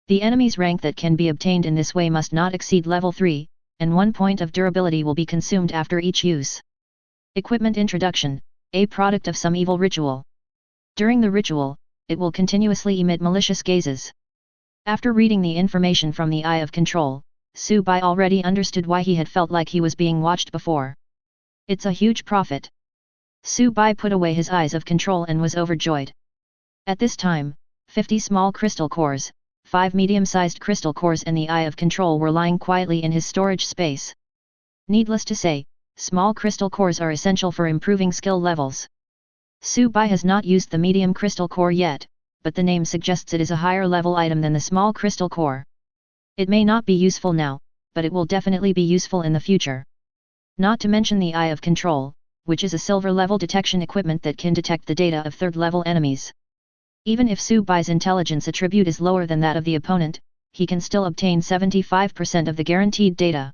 The enemy's rank that can be obtained in this way must not exceed level 3, and 1 point of durability will be consumed after each use. Equipment introduction, a product of some evil ritual. During the ritual, it will continuously emit malicious gazes. After reading the information from the Eye of Control, Su Bai already understood why he had felt like he was being watched before. It's a huge profit. Su Bai put away his Eyes of Control and was overjoyed. At this time, 50 small crystal cores, 5 medium-sized crystal cores and the Eye of Control were lying quietly in his storage space. Needless to say, small crystal cores are essential for improving skill levels. Su Bai has not used the medium crystal core yet, but the name suggests it is a higher level item than the small crystal core. It may not be useful now, but it will definitely be useful in the future. Not to mention the Eye of Control, which is a silver level detection equipment that can detect the data of 3rd level enemies. Even if Su Bai's intelligence attribute is lower than that of the opponent, he can still obtain 75% of the guaranteed data.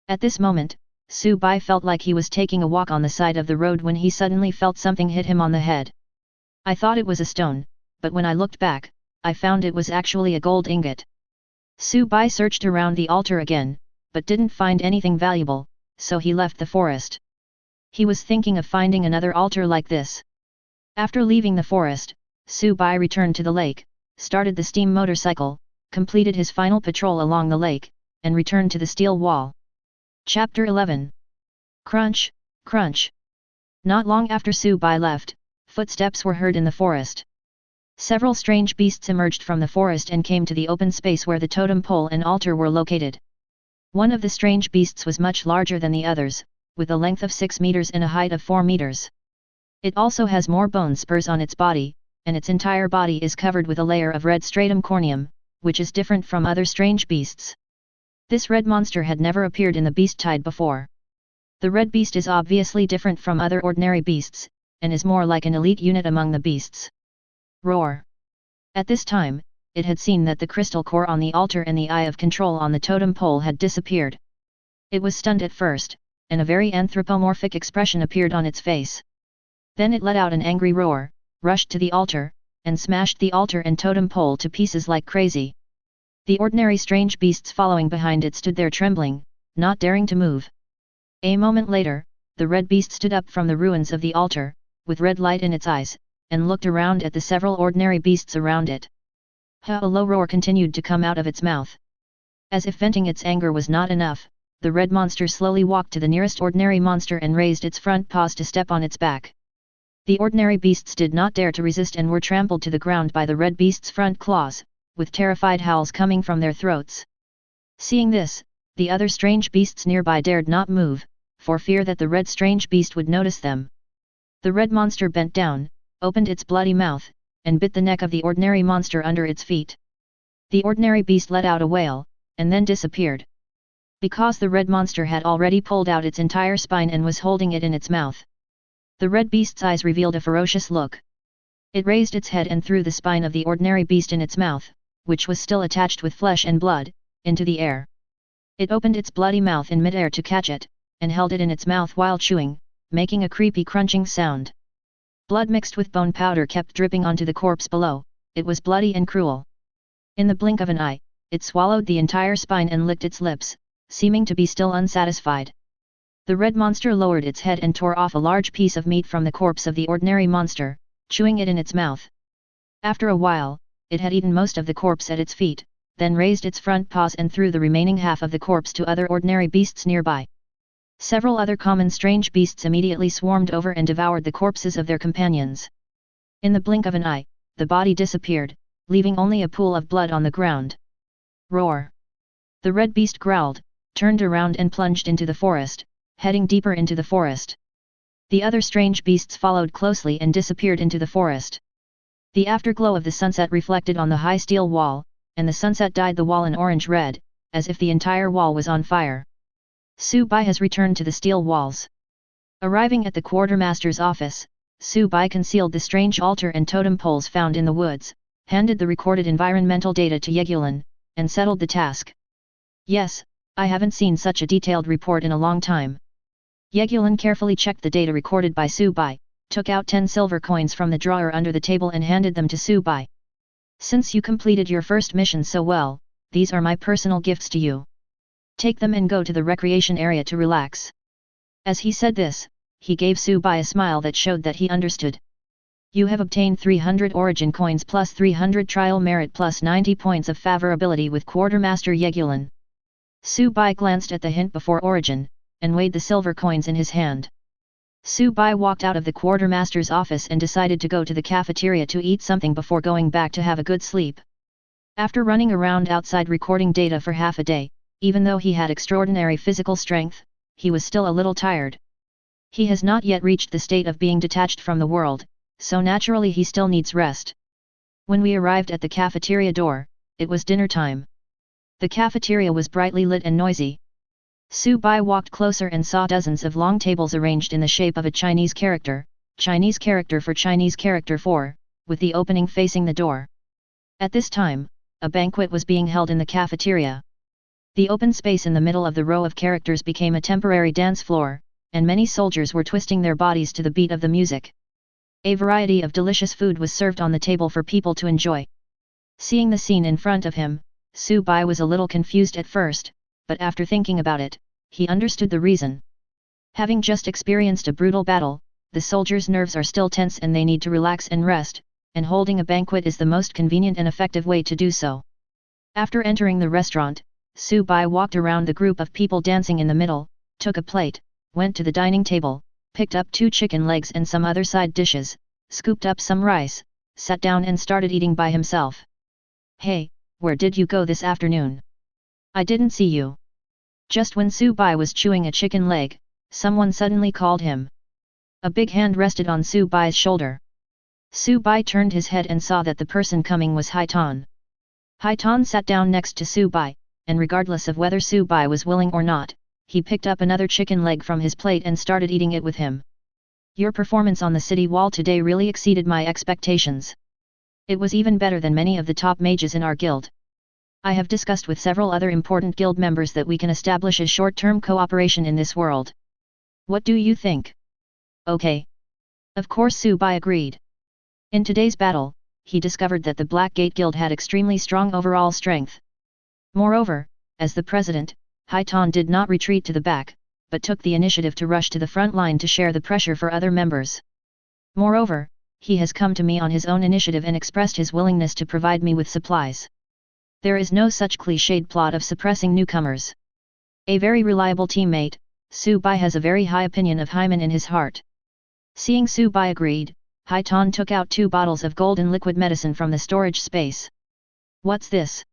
At this moment, Su Bai felt like he was taking a walk on the side of the road when he suddenly felt something hit him on the head. I thought it was a stone, but when I looked back, I found it was actually a gold ingot. Su Bai searched around the altar again, but didn't find anything valuable, so he left the forest. He was thinking of finding another altar like this. After leaving the forest, Su Bai returned to the lake, started the steam motorcycle, completed his final patrol along the lake, and returned to the steel wall. Chapter 11. Crunch, crunch. Not long after Su Bai left, footsteps were heard in the forest. Several strange beasts emerged from the forest and came to the open space where the totem pole and altar were located. One of the strange beasts was much larger than the others, with a length of 6 meters and a height of 4 meters. It also has more bone spurs on its body, and its entire body is covered with a layer of red stratum corneum, which is different from other strange beasts. This red monster had never appeared in the beast tide before. The red beast is obviously different from other ordinary beasts, and is more like an elite unit among the beasts. Roar! At this time, it had seen that the crystal core on the altar and the eye of control on the totem pole had disappeared. It was stunned at first, and a very anthropomorphic expression appeared on its face. Then it let out an angry roar, rushed to the altar, and smashed the altar and totem pole to pieces like crazy. The ordinary strange beasts following behind it stood there trembling, not daring to move. A moment later, the red beast stood up from the ruins of the altar, with red light in its eyes, and looked around at the several ordinary beasts around it. A low roar continued to come out of its mouth. As if venting its anger was not enough, the red monster slowly walked to the nearest ordinary monster and raised its front paws to step on its back. The ordinary beasts did not dare to resist and were trampled to the ground by the red beast's front claws, with terrified howls coming from their throats. Seeing this, the other strange beasts nearby dared not move, for fear that the red strange beast would notice them. The red monster bent down, opened its bloody mouth, and bit the neck of the ordinary monster under its feet. The ordinary beast let out a wail, and then disappeared. Because the red monster had already pulled out its entire spine and was holding it in its mouth. The red beast's eyes revealed a ferocious look. It raised its head and threw the spine of the ordinary beast in its mouth, which was still attached with flesh and blood, into the air. It opened its bloody mouth in midair to catch it, and held it in its mouth while chewing, making a creepy crunching sound. Blood mixed with bone powder kept dripping onto the corpse below. It was bloody and cruel. In the blink of an eye, it swallowed the entire spine and licked its lips, seeming to be still unsatisfied. The red monster lowered its head and tore off a large piece of meat from the corpse of the ordinary monster, chewing it in its mouth. After a while, it had eaten most of the corpse at its feet, then raised its front paws and threw the remaining half of the corpse to other ordinary beasts nearby. Several other common strange beasts immediately swarmed over and devoured the corpses of their companions. In the blink of an eye, the body disappeared, leaving only a pool of blood on the ground. Roar! The red beast growled, turned around and plunged into the forest, heading deeper into the forest. The other strange beasts followed closely and disappeared into the forest. The afterglow of the sunset reflected on the high steel wall, and the sunset dyed the wall an orange-red, as if the entire wall was on fire. Su-bai has returned to the steel walls. Arriving at the quartermaster's office, Su-bai concealed the strange altar and totem poles found in the woods, handed the recorded environmental data to Yegulin, and settled the task. Yes, I haven't seen such a detailed report in a long time. Yegulin carefully checked the data recorded by Su-bai, took out 10 silver coins from the drawer under the table and handed them to Su-bai. Since you completed your first mission so well, these are my personal gifts to you. Take them and go to the recreation area to relax. As he said this, he gave Su-bai a smile that showed that he understood. You have obtained 300 origin coins plus 300 trial merit plus 90 points of favorability with Quartermaster Yegulin. Su-bai glanced at the hint before origin, and weighed the silver coins in his hand. Su-bai walked out of the quartermaster's office and decided to go to the cafeteria to eat something before going back to have a good sleep. After running around outside recording data for half a day, even though he had extraordinary physical strength, he was still a little tired. He has not yet reached the state of being detached from the world, so naturally he still needs rest. When we arrived at the cafeteria door, it was dinner time. The cafeteria was brightly lit and noisy. Su-bai walked closer and saw dozens of long tables arranged in the shape of a Chinese character for Chinese character 4, with the opening facing the door. At this time, a banquet was being held in the cafeteria. The open space in the middle of the row of characters became a temporary dance floor, and many soldiers were twisting their bodies to the beat of the music. A variety of delicious food was served on the table for people to enjoy. Seeing the scene in front of him, Su-bai was a little confused at first, but after thinking about it, he understood the reason. Having just experienced a brutal battle, the soldiers' nerves are still tense and they need to relax and rest, and holding a banquet is the most convenient and effective way to do so. After entering the restaurant, Su-bai walked around the group of people dancing in the middle, took a plate, went to the dining table, picked up 2 chicken legs and some other side dishes, scooped up some rice, sat down and started eating by himself. "Hey, where did you go this afternoon? I didn't see you." Just when Su-bai was chewing a chicken leg, someone suddenly called him. A big hand rested on Su-bai's shoulder. Su-bai turned his head and saw that the person coming was Haitan. Haitan sat down next to Su-bai, and regardless of whether Su-bai was willing or not, he picked up another chicken leg from his plate and started eating it with him. "Your performance on the city wall today really exceeded my expectations. It was even better than many of the top mages in our guild. I have discussed with several other important guild members that we can establish a short-term cooperation in this world. What do you think?" "Okay." Of course, Su-bai agreed. In today's battle, he discovered that the Blackgate Guild had extremely strong overall strength. Moreover, as the president, Haitan did not retreat to the back, but took the initiative to rush to the front line to share the pressure for other members. Moreover, he has come to me on his own initiative and expressed his willingness to provide me with supplies. There is no such cliched plot of suppressing newcomers. A very reliable teammate, Su-bai has a very high opinion of Hyman in his heart. Seeing Su-bai agreed, Haitan took out 2 bottles of golden liquid medicine from the storage space. "What's this?"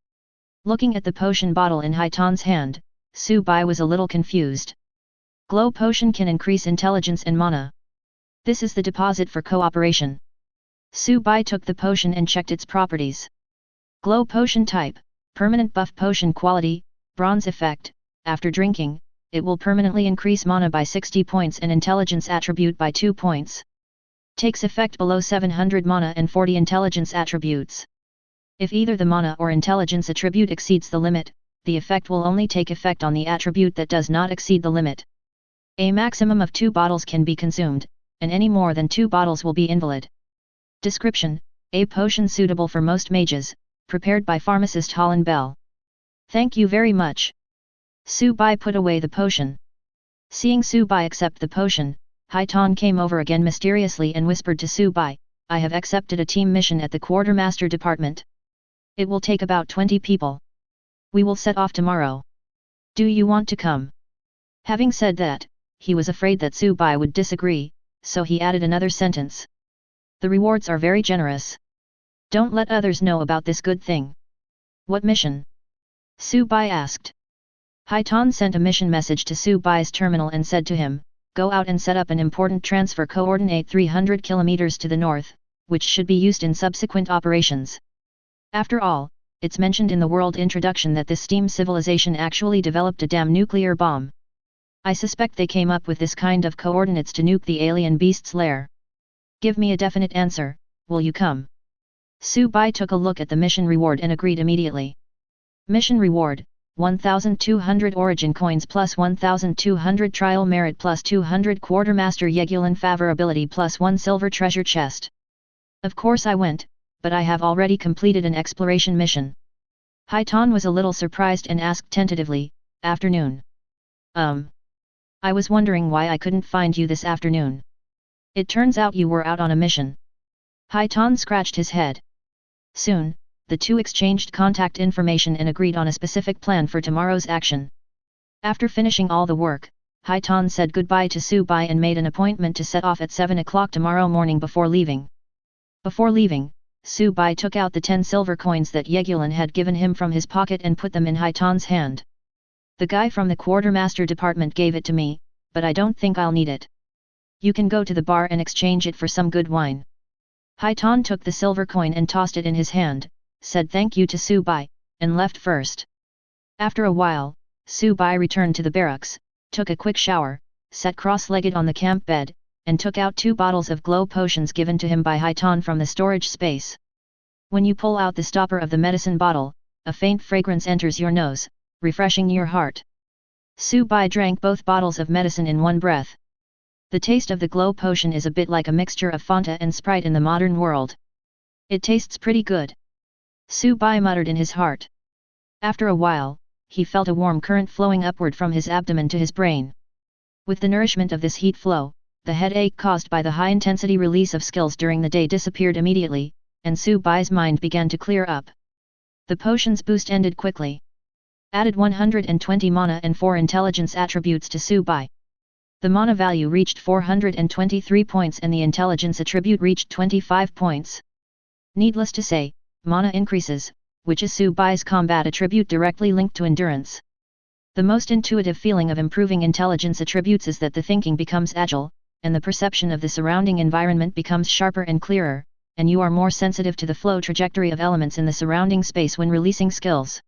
Looking at the potion bottle in Haitan's hand, Su-bai was a little confused. "Glow potion can increase intelligence and mana. This is the deposit for cooperation." Su-bai took the potion and checked its properties. Glow potion type, permanent buff potion quality, bronze effect. After drinking, it will permanently increase mana by 60 points and intelligence attribute by 2 points. Takes effect below 700 mana and 40 intelligence attributes. If either the mana or intelligence attribute exceeds the limit, the effect will only take effect on the attribute that does not exceed the limit. A maximum of 2 bottles can be consumed, and any more than 2 bottles will be invalid. Description: a potion suitable for most mages, prepared by pharmacist Holland Bell. "Thank you very much." Su-bai put away the potion. Seeing Su-bai accept the potion, Haitan came over again mysteriously and whispered to Su-bai, "I have accepted a team mission at the quartermaster department. It will take about 20 people. We will set off tomorrow. Do you want to come?" Having said that, he was afraid that Su-bai would disagree, so he added another sentence. "The rewards are very generous. Don't let others know about this good thing." "What mission?" Su-bai asked. Haitan sent a mission message to Su-bai's terminal and said to him, "Go out and set up an important transfer coordinate 300 km to the north, which should be used in subsequent operations." After all, it's mentioned in the world introduction that this steam civilization actually developed a damn nuclear bomb. I suspect they came up with this kind of coordinates to nuke the alien beast's lair. "Give me a definite answer, will you come?" Su-bai took a look at the mission reward and agreed immediately. Mission reward: 1,200 origin coins plus 1,200 trial merit plus 200 quartermaster Yegulan favorability plus 1 silver treasure chest. Of course I went, but I have already completed an exploration mission. Haitan was a little surprised and asked tentatively, "Afternoon? I was wondering why I couldn't find you this afternoon. It turns out you were out on a mission." Haitan scratched his head. Soon, the two exchanged contact information and agreed on a specific plan for tomorrow's action. After finishing all the work, Haitan said goodbye to Su-bai and made an appointment to set off at 7 o'clock tomorrow morning before leaving. Before leaving, Su-bai took out the 10 silver coins that Yegulan had given him from his pocket and put them in Haitan's hand. "The guy from the quartermaster department gave it to me, but I don't think I'll need it. You can go to the bar and exchange it for some good wine." Haitan took the silver coin and tossed it in his hand, said thank you to Su-bai, and left first. After a while, Su-bai returned to the barracks, took a quick shower, sat cross-legged on the camp bed, and took out 2 bottles of glow potions given to him by Haitan from the storage space. When you pull out the stopper of the medicine bottle, a faint fragrance enters your nose, refreshing your heart. Su-bai drank both bottles of medicine in one breath. The taste of the glow potion is a bit like a mixture of Fanta and Sprite in the modern world. "It tastes pretty good," Su-bai muttered in his heart. After a while, he felt a warm current flowing upward from his abdomen to his brain. With the nourishment of this heat flow, the headache caused by the high-intensity release of skills during the day disappeared immediately, and Su-bai's mind began to clear up. The potion's boost ended quickly. Added 120 mana and 4 intelligence attributes to Su-bai. The mana value reached 423 points and the intelligence attribute reached 25 points. Needless to say, mana increases, which is Su-Bai's combat attribute directly linked to endurance. The most intuitive feeling of improving intelligence attributes is that the thinking becomes agile, and the perception of the surrounding environment becomes sharper and clearer, and you are more sensitive to the flow trajectory of elements in the surrounding space when releasing skills.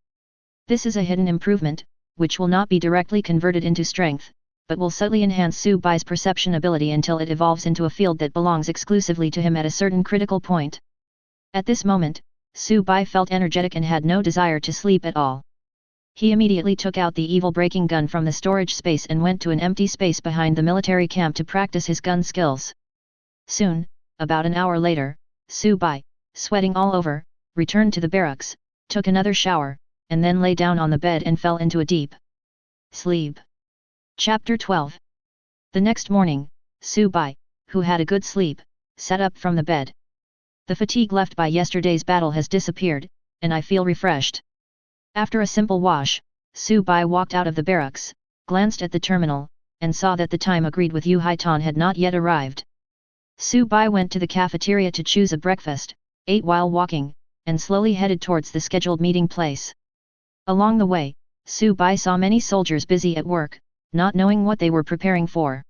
This is a hidden improvement, which will not be directly converted into strength, but will subtly enhance Su-Bai's perception ability until it evolves into a field that belongs exclusively to him at a certain critical point. At this moment, Su-Bai felt energetic and had no desire to sleep at all. He immediately took out the evil breaking gun from the storage space and went to an empty space behind the military camp to practice his gun skills. Soon, about an hour later, Su-Bai, sweating all over, returned to the barracks, took another shower, and then lay down on the bed and fell into a deep sleep. Chapter 12. The next morning, Su-Bai, who had a good sleep, sat up from the bed. The fatigue left by yesterday's battle has disappeared, and I feel refreshed. After a simple wash, Su-Bai walked out of the barracks, glanced at the terminal, and saw that the time agreed with Yu Haitan had not yet arrived. Su-Bai went to the cafeteria to choose a breakfast, ate while walking, and slowly headed towards the scheduled meeting place. Along the way, Su-Bai saw many soldiers busy at work, not knowing what they were preparing for.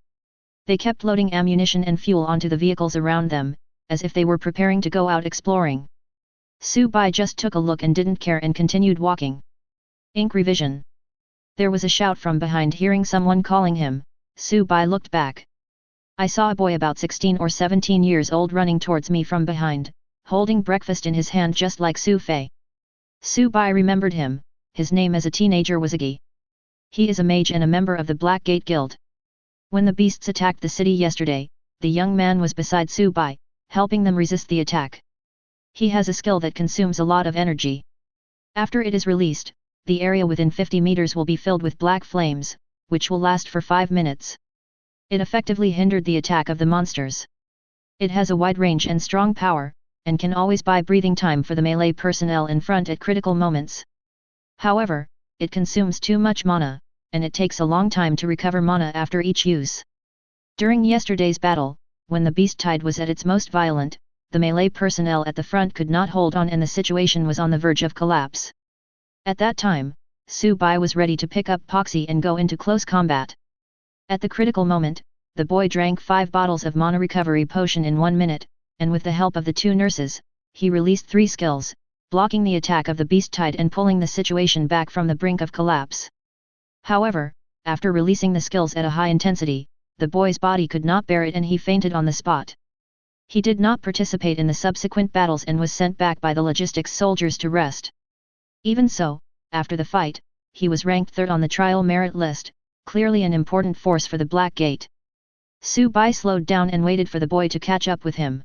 They kept loading ammunition and fuel onto the vehicles around them, as if they were preparing to go out exploring. Su-Bai just took a look and didn't care and continued walking. Ink revision. There was a shout from behind. Hearing someone calling him, Su-Bai looked back. I saw a boy about 16 or 17 years old running towards me from behind, holding breakfast in his hand just like Su-Fei. Su-Bai remembered him. His name as a teenager was Agi. He is a mage and a member of the Black Gate Guild. When the beasts attacked the city yesterday, the young man was beside Su-Bai, helping them resist the attack. He has a skill that consumes a lot of energy. After it is released, the area within 50 meters will be filled with black flames, which will last for 5 minutes. It effectively hindered the attack of the monsters. It has a wide range and strong power, and can always buy breathing time for the melee personnel in front at critical moments. However, it consumes too much mana, and it takes a long time to recover mana after each use. During yesterday's battle, when the beast tide was at its most violent, the melee personnel at the front could not hold on and the situation was on the verge of collapse. At that time, Su-Bai was ready to pick up Poxy and go into close combat. At the critical moment, the boy drank 5 bottles of mana recovery potion in 1 minute, and with the help of the 2 nurses, he released 3 skills, blocking the attack of the beast tide and pulling the situation back from the brink of collapse. However, after releasing the skills at a high intensity, the boy's body could not bear it and he fainted on the spot. He did not participate in the subsequent battles and was sent back by the logistics soldiers to rest. Even so, after the fight, he was ranked 3rd on the trial merit list, clearly an important force for the Black Gate. Su-Bai slowed down and waited for the boy to catch up with him.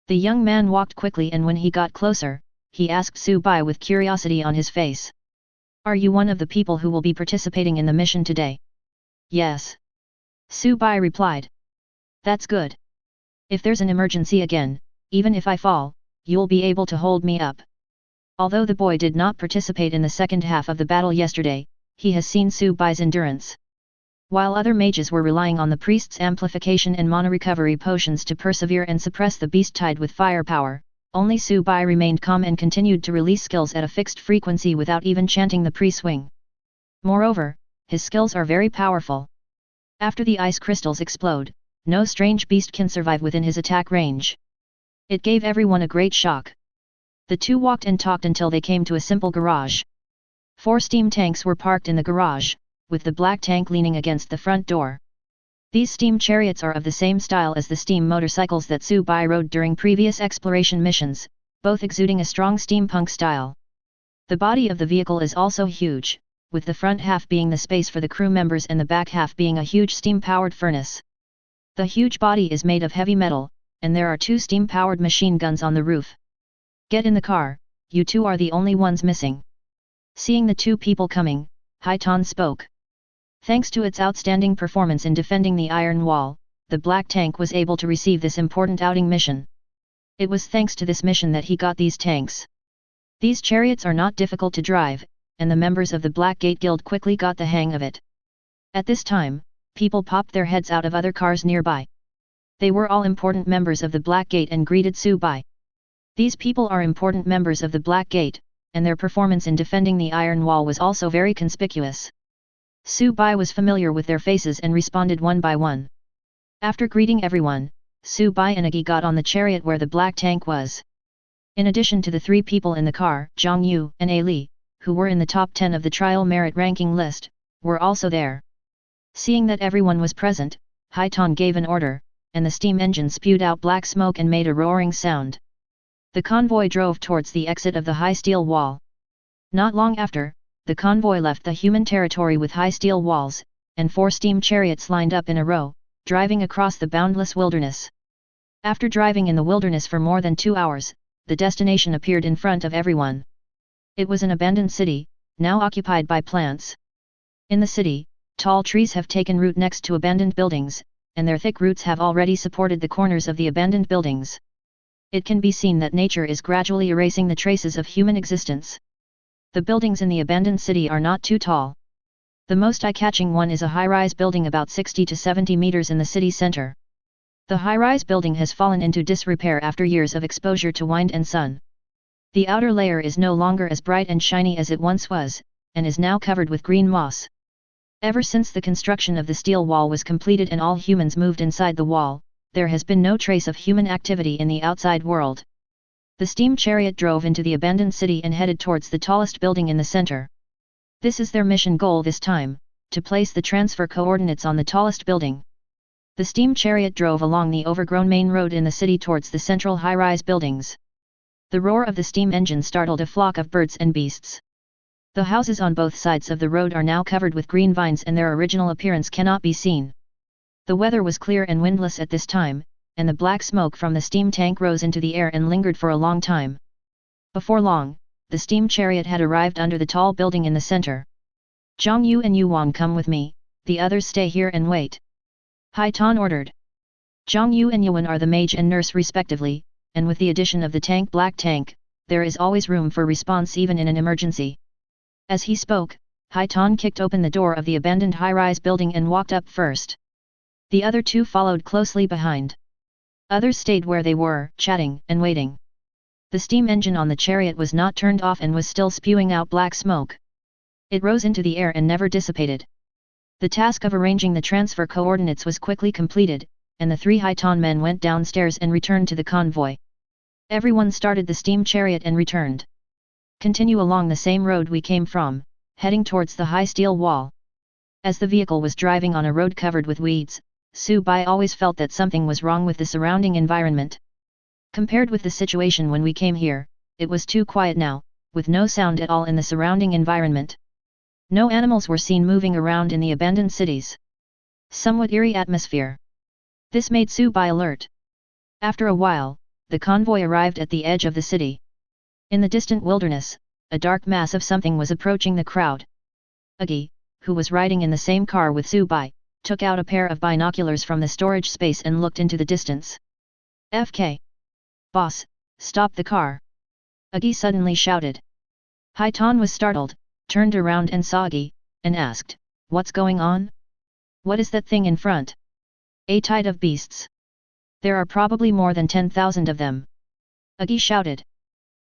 The young man walked quickly and when he got closer, he asked Su-Bai with curiosity on his face. "Are you one of the people who will be participating in the mission today?" "Yes." Su-Bai replied. "That's good. If there's an emergency again, even if I fall, you'll be able to hold me up." Although the boy did not participate in the second half of the battle yesterday, he has seen Su-Bai's endurance. While other mages were relying on the priest's amplification and mana recovery potions to persevere and suppress the beast tide with firepower, only Su-Bai remained calm and continued to release skills at a fixed frequency without even chanting the pre-swing. Moreover, his skills are very powerful. After the ice crystals explode, no strange beast can survive within his attack range. It gave everyone a great shock. The two walked and talked until they came to a simple garage. 4 steam tanks were parked in the garage, with the black tank leaning against the front door. These steam chariots are of the same style as the steam motorcycles that Su-Bai rode during previous exploration missions, both exuding a strong steampunk style. The body of the vehicle is also huge, with the front half being the space for the crew members and the back half being a huge steam-powered furnace. The huge body is made of heavy metal, and there are 2 steam-powered machine guns on the roof. "Get in the car, you two are the only ones missing." Seeing the 2 people coming, Haitan spoke. Thanks to its outstanding performance in defending the iron wall, the black tank was able to receive this important outing mission. It was thanks to this mission that he got these tanks. These chariots are not difficult to drive, and the members of the Black Gate Guild quickly got the hang of it. At this time, people popped their heads out of other cars nearby. They were all important members of the Black Gate and greeted Su-Bai. These people are important members of the Black Gate, and their performance in defending the Iron Wall was also very conspicuous. Su Bai was familiar with their faces and responded one by one. After greeting everyone, Su Bai and Agi got on the chariot where the black tank was. In addition to the 3 people in the car, Zhang Yu and A Li, who were in the top 10 of the trial merit ranking list, were also there. Seeing that everyone was present, Haitan gave an order, and the steam engine spewed out black smoke and made a roaring sound. The convoy drove towards the exit of the high steel wall. Not long after, the convoy left the human territory with high steel walls, and 4 steam chariots lined up in a row, driving across the boundless wilderness. After driving in the wilderness for more than 2 hours, the destination appeared in front of everyone. It was an abandoned city, now occupied by plants. In the city, tall trees have taken root next to abandoned buildings, and their thick roots have already supported the corners of the abandoned buildings. It can be seen that nature is gradually erasing the traces of human existence. The buildings in the abandoned city are not too tall. The most eye-catching one is a high-rise building about 60 to 70 meters in the city center. The high-rise building has fallen into disrepair after years of exposure to wind and sun. The outer layer is no longer as bright and shiny as it once was, and is now covered with green moss. Ever since the construction of the steel wall was completed and all humans moved inside the wall, there has been no trace of human activity in the outside world. The steam chariot drove into the abandoned city and headed towards the tallest building in the center. This is their mission goal this time, to place the transfer coordinates on the tallest building. The steam chariot drove along the overgrown main road in the city towards the central high-rise buildings. The roar of the steam engine startled a flock of birds and beasts. The houses on both sides of the road are now covered with green vines and their original appearance cannot be seen. The weather was clear and windless at this time, and the black smoke from the steam tank rose into the air and lingered for a long time. Before long, the steam chariot had arrived under the tall building in the center. Zhang Yu and Yuan, come with me, the others stay here and wait. Haitan ordered. Zhang Yu and Yuan are the mage and nurse respectively, and with the addition of the black tank, there is always room for response even in an emergency. As he spoke, Haitan kicked open the door of the abandoned high-rise building and walked up first. The other 2 followed closely behind. Others stayed where they were, chatting and waiting. The steam engine on the chariot was not turned off and was still spewing out black smoke. It rose into the air and never dissipated. The task of arranging the transfer coordinates was quickly completed, and the 3 Haitan men went downstairs and returned to the convoy. Everyone started the steam chariot and returned. Continue along the same road we came from, heading towards the high steel wall. As the vehicle was driving on a road covered with weeds, Su Bai always felt that something was wrong with the surrounding environment. Compared with the situation when we came here, it was too quiet now, with no sound at all in the surrounding environment. No animals were seen moving around in the abandoned cities. Somewhat eerie atmosphere. This made Su Bai alert. After a while, the convoy arrived at the edge of the city. In the distant wilderness, a dark mass of something was approaching the crowd. Agi, who was riding in the same car with Su Bai, took out a pair of binoculars from the storage space and looked into the distance. FK. Boss, stop the car. Agi suddenly shouted. Haitan was startled, turned around and saw Agi, and asked, what's going on? What is that thing in front? A tide of beasts. There are probably more than 10,000 of them. Agi shouted.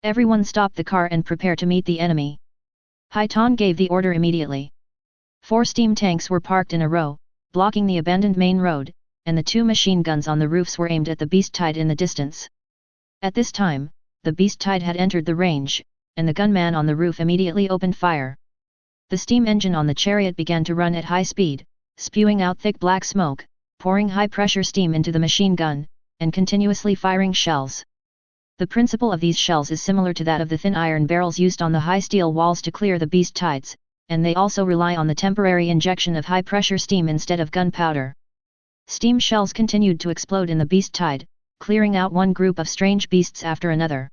Everyone stop the car and prepare to meet the enemy. Haitan gave the order immediately. 4 steam tanks were parked in a row, blocking the abandoned main road, and the 2 machine guns on the roofs were aimed at the beast tide in the distance. At this time, the beast tide had entered the range, and the gunman on the roof immediately opened fire. The steam engine on the chariot began to run at high speed, spewing out thick black smoke, pouring high-pressure steam into the machine gun, and continuously firing shells. The principle of these shells is similar to that of the thin iron barrels used on the high steel walls to clear the beast tides, and they also rely on the temporary injection of high-pressure steam instead of gunpowder. Steam shells continued to explode in the beast tide, clearing out one group of strange beasts after another.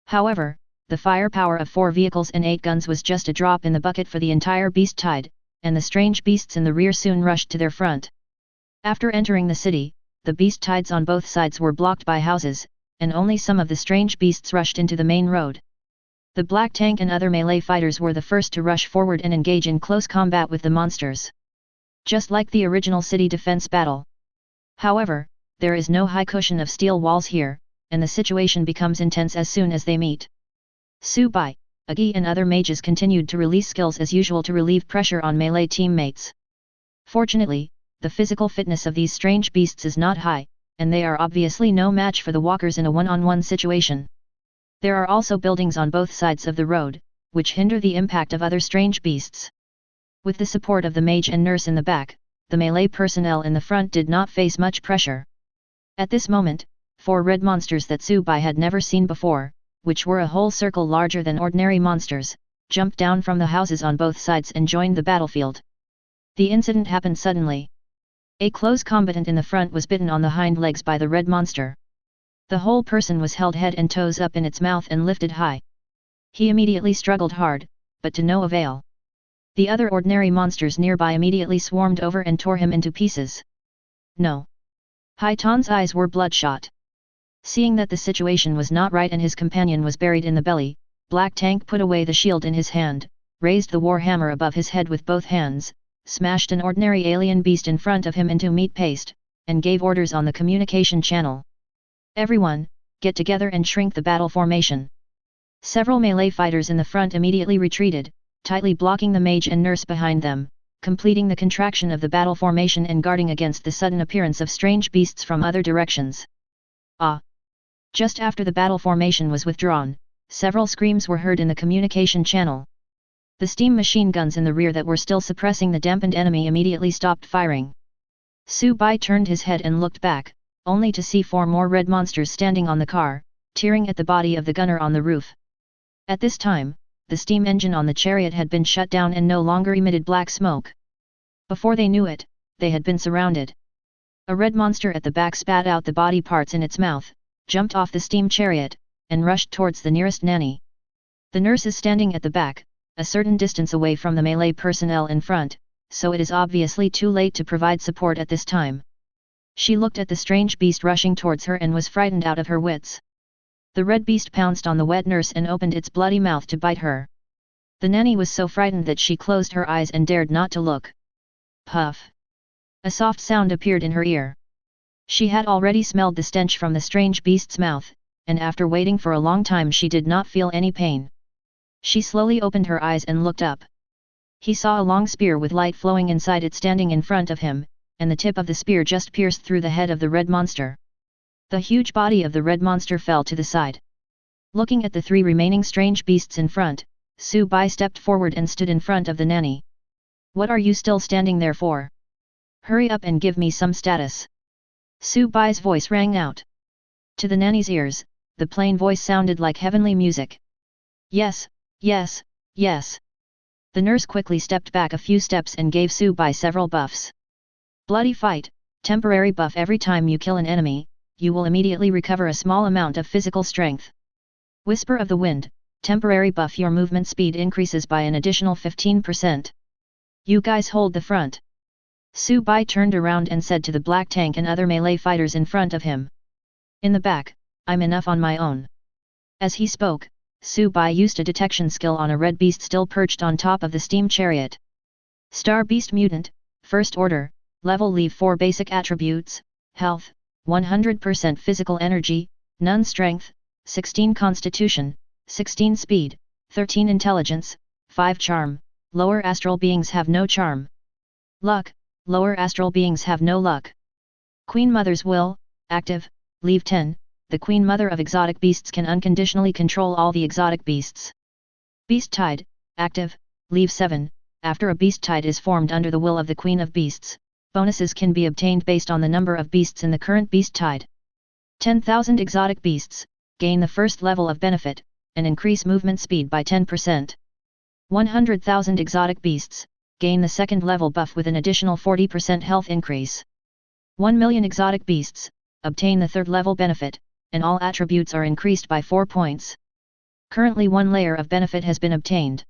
However, the firepower of 4 vehicles and 8 guns was just a drop in the bucket for the entire beast tide, and the strange beasts in the rear soon rushed to their front. After entering the city, the beast tides on both sides were blocked by houses, and only some of the strange beasts rushed into the main road. The black tank and other melee fighters were the first to rush forward and engage in close combat with the monsters. Just like the original city defense battle. However, there is no high cushion of steel walls here, and the situation becomes intense as soon as they meet. Su-bai, Agi and other mages continued to release skills as usual to relieve pressure on melee teammates. Fortunately, the physical fitness of these strange beasts is not high, and they are obviously no match for the walkers in a one-on-one situation. There are also buildings on both sides of the road, which hinder the impact of other strange beasts. With the support of the mage and nurse in the back, the melee personnel in the front did not face much pressure. At this moment, 4 red monsters that Su-bai had never seen before, which were a whole circle larger than ordinary monsters, jumped down from the houses on both sides and joined the battlefield. The incident happened suddenly. A close combatant in the front was bitten on the hind legs by the red monster. The whole person was held head and toes up in its mouth and lifted high. He immediately struggled hard, but to no avail. The other ordinary monsters nearby immediately swarmed over and tore him into pieces. No. Haitan's eyes were bloodshot. Seeing that the situation was not right and his companion was buried in the belly, Black Tank put away the shield in his hand, raised the war hammer above his head with both hands, smashed an ordinary alien beast in front of him into meat paste, and gave orders on the communication channel. Everyone, get together and shrink the battle formation. Several melee fighters in the front immediately retreated, tightly blocking the mage and nurse behind them, completing the contraction of the battle formation and guarding against the sudden appearance of strange beasts from other directions. Ah! Just after the battle formation was withdrawn, several screams were heard in the communication channel. The steam machine guns in the rear that were still suppressing the dampened enemy immediately stopped firing. Su-bai turned his head and looked back, only to see 4 more red monsters standing on the car, tearing at the body of the gunner on the roof. At this time, the steam engine on the chariot had been shut down and no longer emitted black smoke. Before they knew it, they had been surrounded. A red monster at the back spat out the body parts in its mouth, jumped off the steam chariot, and rushed towards the nearest nanny. The nurse is standing at the back, a certain distance away from the melee personnel in front, so it is obviously too late to provide support at this time. She looked at the strange beast rushing towards her and was frightened out of her wits. The red beast pounced on the wet nurse and opened its bloody mouth to bite her. The nanny was so frightened that she closed her eyes and dared not to look. Puff! A soft sound appeared in her ear. She had already smelled the stench from the strange beast's mouth, and after waiting for a long time she did not feel any pain. She slowly opened her eyes and looked up. He saw a long spear with light flowing inside it standing in front of him, and the tip of the spear just pierced through the head of the red monster. The huge body of the red monster fell to the side. Looking at the 3 remaining strange beasts in front, Su-bai stepped forward and stood in front of the nanny. What are you still standing there for? Hurry up and give me some status. Su-bai's voice rang out. To the nanny's ears, the plain voice sounded like heavenly music. Yes, yes, yes. The nurse quickly stepped back a few steps and gave Su-bai several buffs. Bloody fight, temporary buff every time you kill an enemy, you will immediately recover a small amount of physical strength. Whisper of the Wind, temporary buff your movement speed increases by an additional 15%. You guys hold the front. Su-bai turned around and said to the Black Tank and other melee fighters in front of him. In the back, I'm enough on my own. As he spoke, Su-bai used a detection skill on a red beast still perched on top of the steam chariot. Star Beast Mutant, First Order, Level Leave 4 Basic Attributes, Health, 100% Physical Energy, None Strength, 16 Constitution, 16 Speed, 13 Intelligence, 5 Charm, Lower Astral Beings have no charm. Luck, Lower Astral Beings have no luck. Queen Mother's Will, Active, Leave 10, the Queen Mother of exotic beasts can unconditionally control all the exotic beasts. Beast Tide, Active, Leave 7, after a beast tide is formed under the will of the Queen of Beasts, bonuses can be obtained based on the number of beasts in the current beast tide. 10,000 exotic beasts, gain the first level of benefit, and increase movement speed by 10%. 100,000 exotic beasts, gain the second level buff with an additional 40% health increase. 1 million exotic beasts, obtain the third level benefit, and all attributes are increased by 4 points. Currently 1 layer of benefit has been obtained.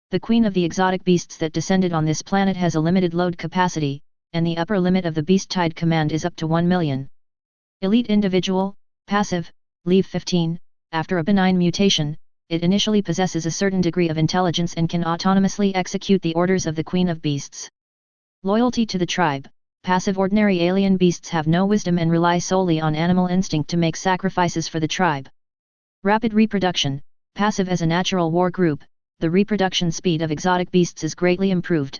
The queen of the exotic beasts that descended on this planet has a limited load capacity, and the upper limit of the beast tide command is up to 1 million. Elite Individual, Passive, Leave 15, after a benign mutation, it initially possesses a certain degree of intelligence and can autonomously execute the orders of the Queen of Beasts. Loyalty to the tribe, passive ordinary alien beasts have no wisdom and rely solely on animal instinct to make sacrifices for the tribe. Rapid reproduction, passive as a natural war group, the reproduction speed of exotic beasts is greatly improved.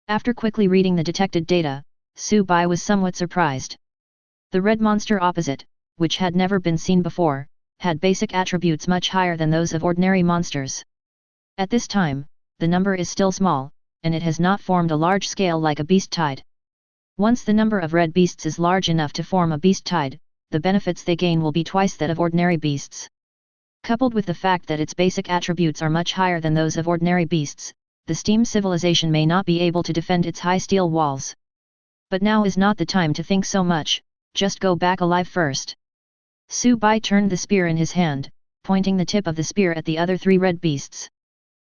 After quickly reading the detected data, Su Bai was somewhat surprised. The red monster opposite, which had never been seen before, had basic attributes much higher than those of ordinary monsters. At this time, the number is still small, and it has not formed a large scale like a beast tide. Once the number of red beasts is large enough to form a beast tide, the benefits they gain will be twice that of ordinary beasts. Coupled with the fact that its basic attributes are much higher than those of ordinary beasts, the steam civilization may not be able to defend its high steel walls. But now is not the time to think so much, just go back alive first. Su Bai turned the spear in his hand, pointing the tip of the spear at the other 3 red beasts.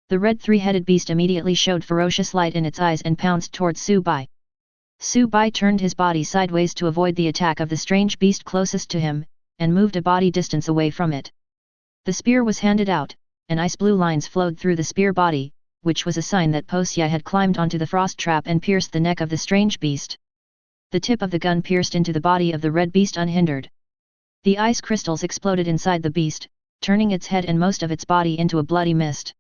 The red 3-headed beast immediately showed ferocious light in its eyes and pounced towards Su Bai. Su Bai turned his body sideways to avoid the attack of the strange beast closest to him, and moved a body distance away from it. The spear was handed out, and ice blue lines flowed through the spear body, which was a sign that Posya had climbed onto the frost trap and pierced the neck of the strange beast. The tip of the gun pierced into the body of the red beast unhindered. The ice crystals exploded inside the beast, turning its head and most of its body into a bloody mist.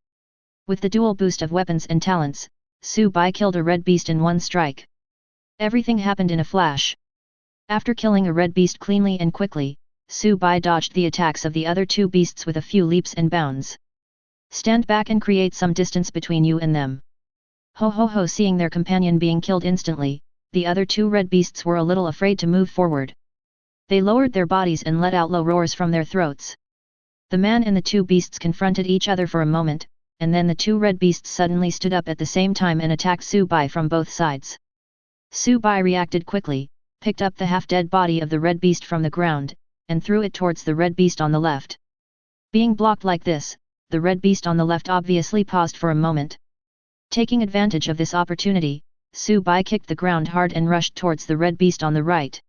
With the dual boost of weapons and talents, Su Bai killed a red beast in one strike. Everything happened in a flash. After killing a red beast cleanly and quickly, Su Bai dodged the attacks of the other 2 beasts with a few leaps and bounds. Stand back and create some distance between you and them. Ho ho ho! Seeing their companion being killed instantly, the other 2 red beasts were a little afraid to move forward. They lowered their bodies and let out low roars from their throats. The man and the 2 beasts confronted each other for a moment, and then the 2 red beasts suddenly stood up at the same time and attacked Su Bai from both sides. Su Bai reacted quickly, picked up the half-dead body of the red beast from the ground, and threw it towards the red beast on the left. Being blocked like this, the red beast on the left obviously paused for a moment. Taking advantage of this opportunity, Su Bai kicked the ground hard and rushed towards the red beast on the right.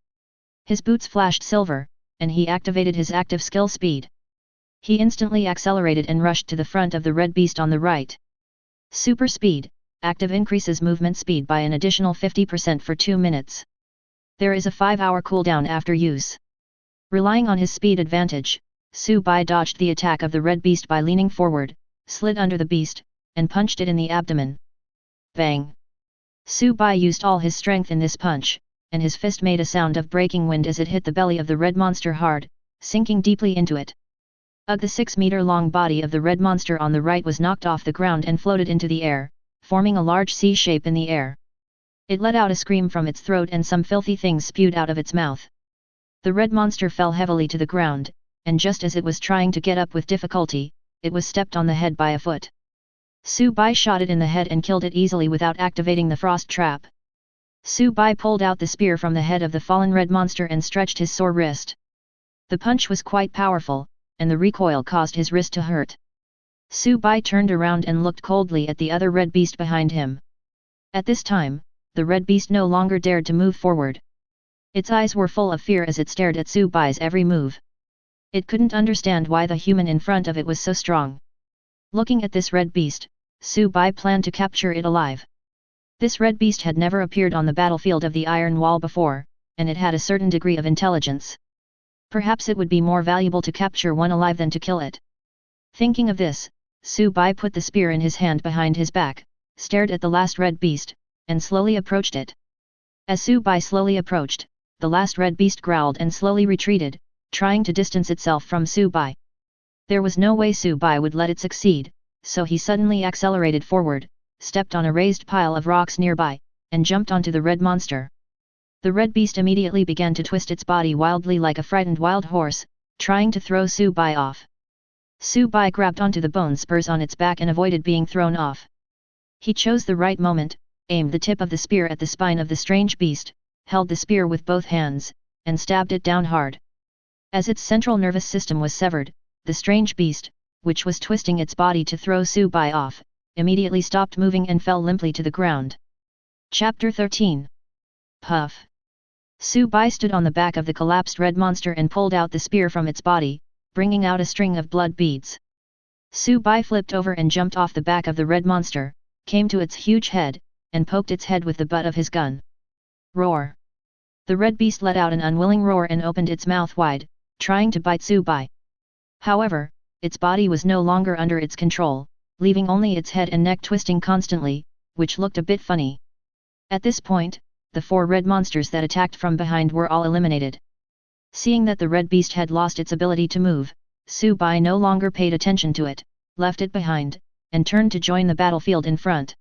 His boots flashed silver, and he activated his active skill speed. He instantly accelerated and rushed to the front of the red beast on the right. Super speed, active increases movement speed by an additional 50% for 2 minutes. There is a 5-hour cooldown after use. Relying on his speed advantage, Su Bai dodged the attack of the red beast by leaning forward, slid under the beast, and punched it in the abdomen. Bang! Su Bai used all his strength in this punch, and his fist made a sound of breaking wind as it hit the belly of the red monster hard, sinking deeply into it. The 6-meter-long body of the red monster on the right was knocked off the ground and floated into the air, forming a large C shape in the air. It let out a scream from its throat and some filthy things spewed out of its mouth. The red monster fell heavily to the ground, and just as it was trying to get up with difficulty, it was stepped on the head by a foot. Su Bai shot it in the head and killed it easily without activating the frost trap. Su Bai pulled out the spear from the head of the fallen red monster and stretched his sore wrist. The punch was quite powerful, and the recoil caused his wrist to hurt. Su Bai turned around and looked coldly at the other red beast behind him. At this time, the red beast no longer dared to move forward. Its eyes were full of fear as it stared at Su Bai's every move. It couldn't understand why the human in front of it was so strong. Looking at this red beast, Su Bai planned to capture it alive. This red beast had never appeared on the battlefield of the Iron Wall before, and it had a certain degree of intelligence. Perhaps it would be more valuable to capture one alive than to kill it. Thinking of this, Su Bai put the spear in his hand behind his back, stared at the last red beast, and slowly approached it. As Su Bai slowly approached, the last red beast growled and slowly retreated, trying to distance itself from Su Bai. There was no way Su Bai would let it succeed, so he suddenly accelerated forward, stepped on a raised pile of rocks nearby, and jumped onto the red monster. The red beast immediately began to twist its body wildly like a frightened wild horse, trying to throw Su Bai off. Su Bai grabbed onto the bone spurs on its back and avoided being thrown off. He chose the right moment, aimed the tip of the spear at the spine of the strange beast, held the spear with both hands, and stabbed it down hard. As its central nervous system was severed, the strange beast, which was twisting its body to throw Su Bai off, immediately stopped moving and fell limply to the ground. Chapter 13. Puff. Su Bai stood on the back of the collapsed red monster and pulled out the spear from its body, bringing out a string of blood beads. Su Bai flipped over and jumped off the back of the red monster, came to its huge head, and poked its head with the butt of his gun. Roar! The red beast let out an unwilling roar and opened its mouth wide, trying to bite Subai. However, its body was no longer under its control, leaving only its head and neck twisting constantly, which looked a bit funny. At this point, the 4 red monsters that attacked from behind were all eliminated. Seeing that the red beast had lost its ability to move, Subai no longer paid attention to it, left it behind, and turned to join the battlefield in front.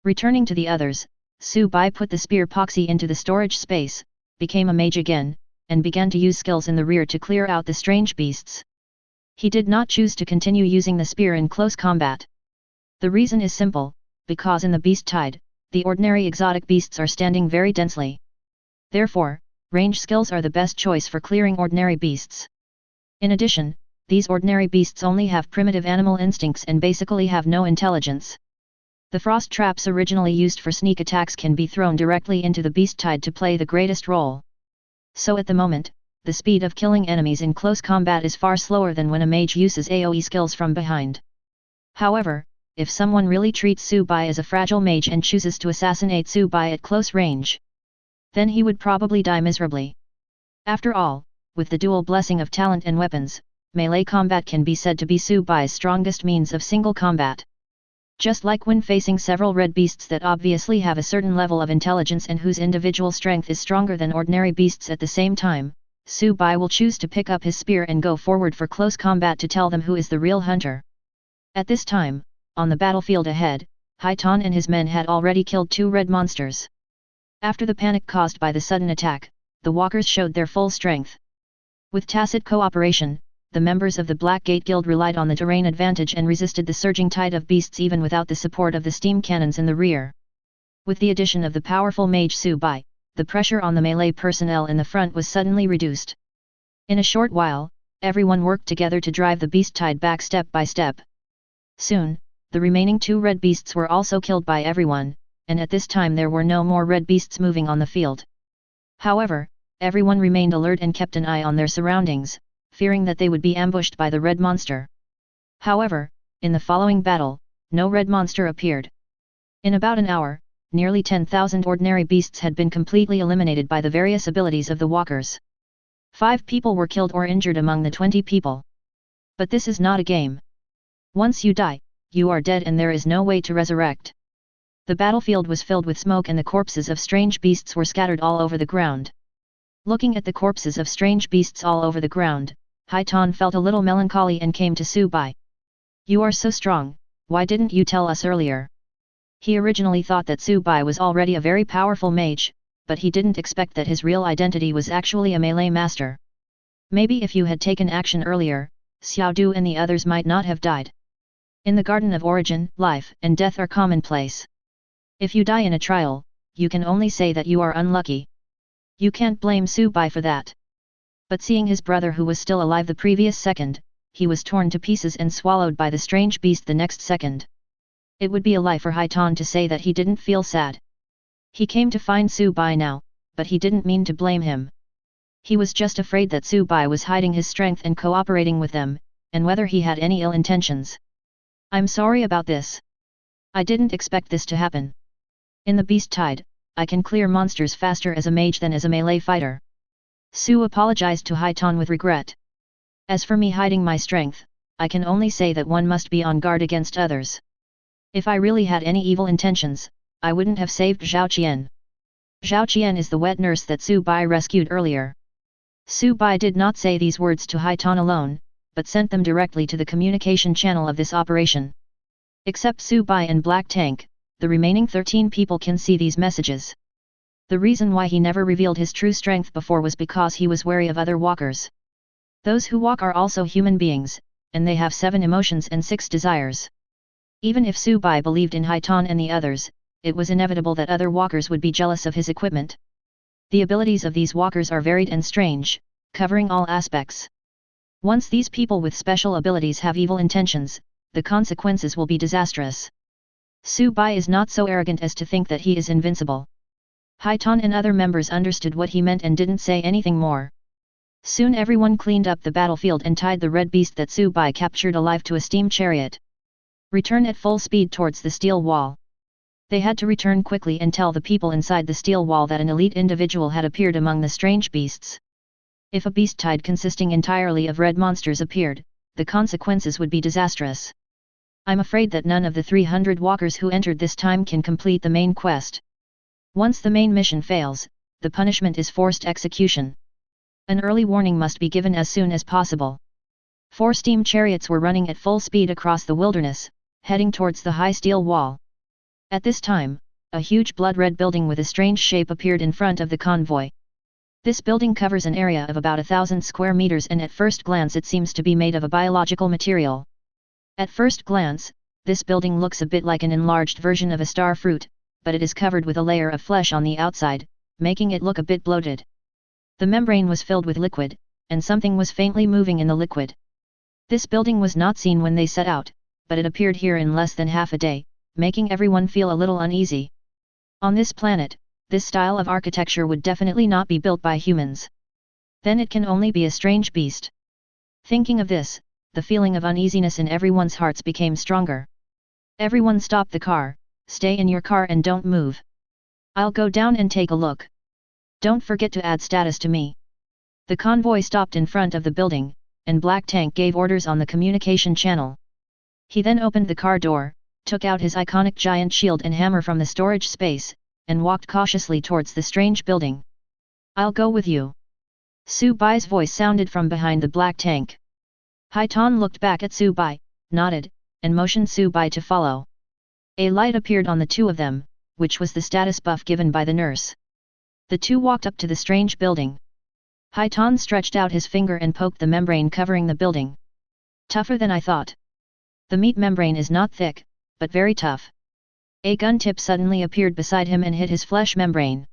Returning to the others, Subai put the spear Poxy into the storage space, became a mage again, and began to use skills in the rear to clear out the strange beasts. He did not choose to continue using the spear in close combat. The reason is simple, because in the beast tide, the ordinary exotic beasts are standing very densely. Therefore, range skills are the best choice for clearing ordinary beasts. In addition, these ordinary beasts only have primitive animal instincts and basically have no intelligence. The frost traps originally used for sneak attacks can be thrown directly into the beast tide to play the greatest role. So at the moment, the speed of killing enemies in close combat is far slower than when a mage uses AoE skills from behind. However, if someone really treats Subai as a fragile mage and chooses to assassinate Subai at close range, then he would probably die miserably. After all, with the dual blessing of talent and weapons, melee combat can be said to be Subai's strongest means of single combat. Just like when facing several red beasts that obviously have a certain level of intelligence and whose individual strength is stronger than ordinary beasts at the same time, Subai will choose to pick up his spear and go forward for close combat to tell them who is the real hunter. At this time, on the battlefield ahead, Haitan and his men had already killed 2 red monsters. After the panic caused by the sudden attack, the walkers showed their full strength. With tacit cooperation, the members of the Black Gate Guild relied on the terrain advantage and resisted the surging tide of beasts even without the support of the steam cannons in the rear. With the addition of the powerful mage Subai, the pressure on the melee personnel in the front was suddenly reduced. In a short while, everyone worked together to drive the beast tide back step by step. Soon, the remaining 2 red beasts were also killed by everyone, and at this time there were no more red beasts moving on the field. However, everyone remained alert and kept an eye on their surroundings, fearing that they would be ambushed by the red monster. However, in the following battle, no red monster appeared. In about an hour, nearly 10,000 ordinary beasts had been completely eliminated by the various abilities of the walkers. 5 people were killed or injured among the 20 people. But this is not a game. Once you die, you are dead and there is no way to resurrect. The battlefield was filled with smoke and the corpses of strange beasts were scattered all over the ground. Looking at the corpses of strange beasts all over the ground, Haitan felt a little melancholy and came to Subai. "You are so strong, why didn't you tell us earlier?" He originally thought that Subai was already a very powerful mage, but he didn't expect that his real identity was actually a melee master. "Maybe if you had taken action earlier, Xiaodu and the others might not have died. In the Garden of Origin, life and death are commonplace. If you die in a trial, you can only say that you are unlucky. You can't blame Subai for that." But seeing his brother who was still alive the previous second, he was torn to pieces and swallowed by the strange beast the next second. It would be a lie for Haitan to say that he didn't feel sad. He came to find Subai now, but he didn't mean to blame him. He was just afraid that Subai was hiding his strength and cooperating with them, and whether he had any ill intentions. "I'm sorry about this. I didn't expect this to happen. In the beast tide, I can clear monsters faster as a mage than as a melee fighter." Su apologized to Haitan with regret. "As for me hiding my strength, I can only say that one must be on guard against others. If I really had any evil intentions, I wouldn't have saved Zhao Qian." Zhao Qian is the wet nurse that Subai rescued earlier. Subai did not say these words to Haitan alone, but sent them directly to the communication channel of this operation. Except Subai and Black Tank, the remaining 13 people can see these messages. The reason why he never revealed his true strength before was because he was wary of other walkers. Those who walk are also human beings, and they have 7 emotions and 6 desires. Even if Subai believed in Haitan and the others, it was inevitable that other walkers would be jealous of his equipment. The abilities of these walkers are varied and strange, covering all aspects. Once these people with special abilities have evil intentions, the consequences will be disastrous. Subai is not so arrogant as to think that he is invincible. Haitan and other members understood what he meant and didn't say anything more. Soon everyone cleaned up the battlefield and tied the red beast that Subai captured alive to a steam chariot. "Return at full speed towards the steel wall. They had to return quickly and tell the people inside the steel wall that an elite individual had appeared among the strange beasts. If a beast tide consisting entirely of red monsters appeared, the consequences would be disastrous. I'm afraid that none of the 300 walkers who entered this time can complete the main quest. Once the main mission fails, the punishment is forced execution. An early warning must be given as soon as possible. 4 steam chariots were running at full speed across the wilderness, heading towards the high steel wall. At this time, a huge blood-red building with a strange shape appeared in front of the convoy. This building covers an area of about 1,000 square meters and at first glance it seems to be made of a biological material. At first glance, this building looks a bit like an enlarged version of a star fruit, but it is covered with a layer of flesh on the outside, making it look a bit bloated. The membrane was filled with liquid, and something was faintly moving in the liquid. This building was not seen when they set out, but it appeared here in less than half a day, making everyone feel a little uneasy. On this planet, this style of architecture would definitely not be built by humans. Then it can only be a strange beast. Thinking of this, the feeling of uneasiness in everyone's hearts became stronger. Everyone stop the car, stay in your car and don't move. I'll go down and take a look. Don't forget to add status to me. The convoy stopped in front of the building, and Black Tank gave orders on the communication channel. He then opened the car door, took out his iconic giant shield and hammer from the storage space, and walked cautiously towards the strange building. I'll go with you. Su Bai's voice sounded from behind the Black Tank. Haitan looked back at Su Bai, nodded, and motioned Su Bai to follow. A light appeared on the two of them, which was the status buff given by the nurse. The two walked up to the strange building. Haitan stretched out his finger and poked the membrane covering the building. Tougher than I thought. The meat membrane is not thick, but very tough. A gun tip suddenly appeared beside him and hit his flesh membrane.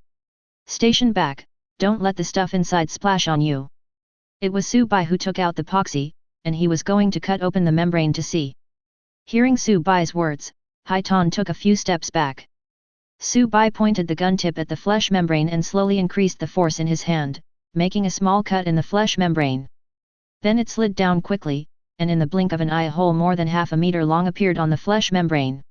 Station back, don't let the stuff inside splash on you. It was Su Bai who took out the epoxy, and he was going to cut open the membrane to see. Hearing Su Bai's words, Haitan took a few steps back. Su Bai pointed the gun tip at the flesh membrane and slowly increased the force in his hand, making a small cut in the flesh membrane. Then it slid down quickly, and in the blink of an eye a hole more than half a meter long appeared on the flesh membrane.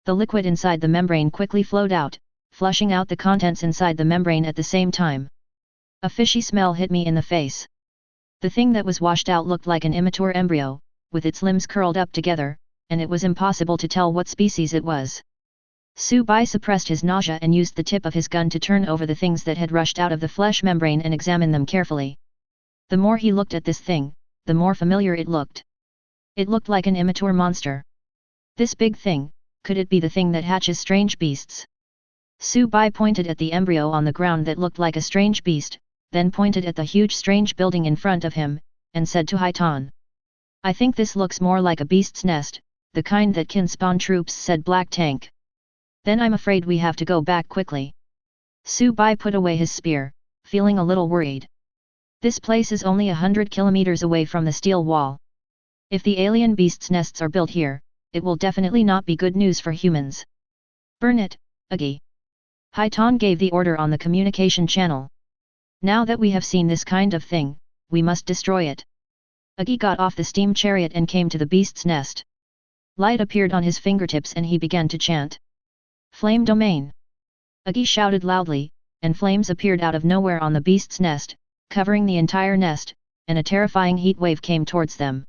The liquid inside the membrane quickly flowed out, flushing out the contents inside the membrane at the same time. A fishy smell hit me in the face. The thing that was washed out looked like an immature embryo, with its limbs curled up together, and it was impossible to tell what species it was. Su Bai suppressed his nausea and used the tip of his gun to turn over the things that had rushed out of the flesh membrane and examine them carefully. The more he looked at this thing, the more familiar it looked. It looked like an immature monster. This big thing, could it be the thing that hatches strange beasts? Su Bai pointed at the embryo on the ground that looked like a strange beast, then pointed at the huge strange building in front of him, and said to Haitan. I think this looks more like a beast's nest, the kind that can spawn troops, said Black Tank. Then I'm afraid we have to go back quickly. Su Bai put away his spear, feeling a little worried. This place is only 100 kilometers away from the steel wall. If the alien beasts' nests are built here, it will definitely not be good news for humans. Burn it, Agi. Haitan gave the order on the communication channel. Now that we have seen this kind of thing, we must destroy it. Agi got off the steam chariot and came to the beast's nest. Light appeared on his fingertips and he began to chant. Flame domain. Agi shouted loudly, and flames appeared out of nowhere on the beast's nest, covering the entire nest, and a terrifying heat wave came towards them.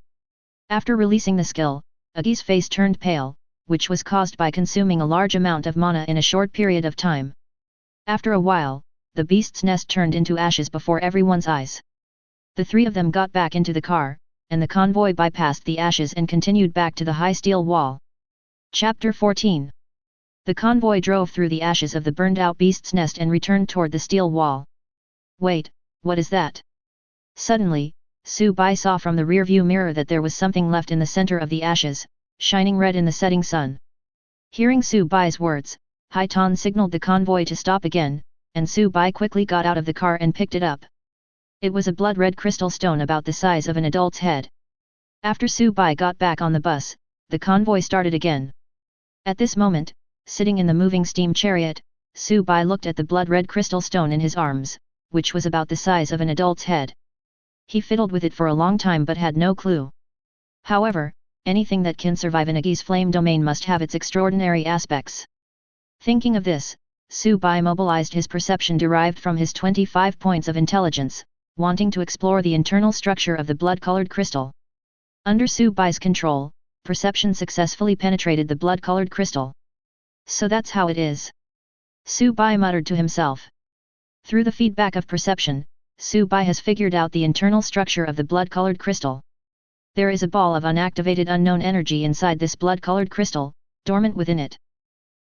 After releasing the skill, Agi's face turned pale, which was caused by consuming a large amount of mana in a short period of time. After a while, the beast's nest turned into ashes before everyone's eyes. The three of them got back into the car, and the convoy bypassed the ashes and continued back to the high steel wall. Chapter 14. The convoy drove through the ashes of the burned-out beast's nest and returned toward the steel wall. Wait, what is that? Suddenly, Su Bai saw from the rearview mirror that there was something left in the center of the ashes, shining red in the setting sun. Hearing Su Bai's words, Haitan signaled the convoy to stop again, and Su Bai quickly got out of the car and picked it up. It was a blood-red crystal stone about the size of an adult's head. After Su Bai got back on the bus, the convoy started again. At this moment, sitting in the moving steam chariot, Su Bai looked at the blood-red crystal stone in his arms, which was about the size of an adult's head. He fiddled with it for a long time but had no clue. However, anything that can survive in Agi's flame domain must have its extraordinary aspects. Thinking of this, Su-bai mobilized his perception derived from his 25 points of intelligence, wanting to explore the internal structure of the blood-colored crystal. Under Su-bai's control, perception successfully penetrated the blood-colored crystal. So that's how it is. Su-bai muttered to himself. Through the feedback of perception, Su-bai has figured out the internal structure of the blood-colored crystal. There is a ball of unactivated unknown energy inside this blood-colored crystal, dormant within it.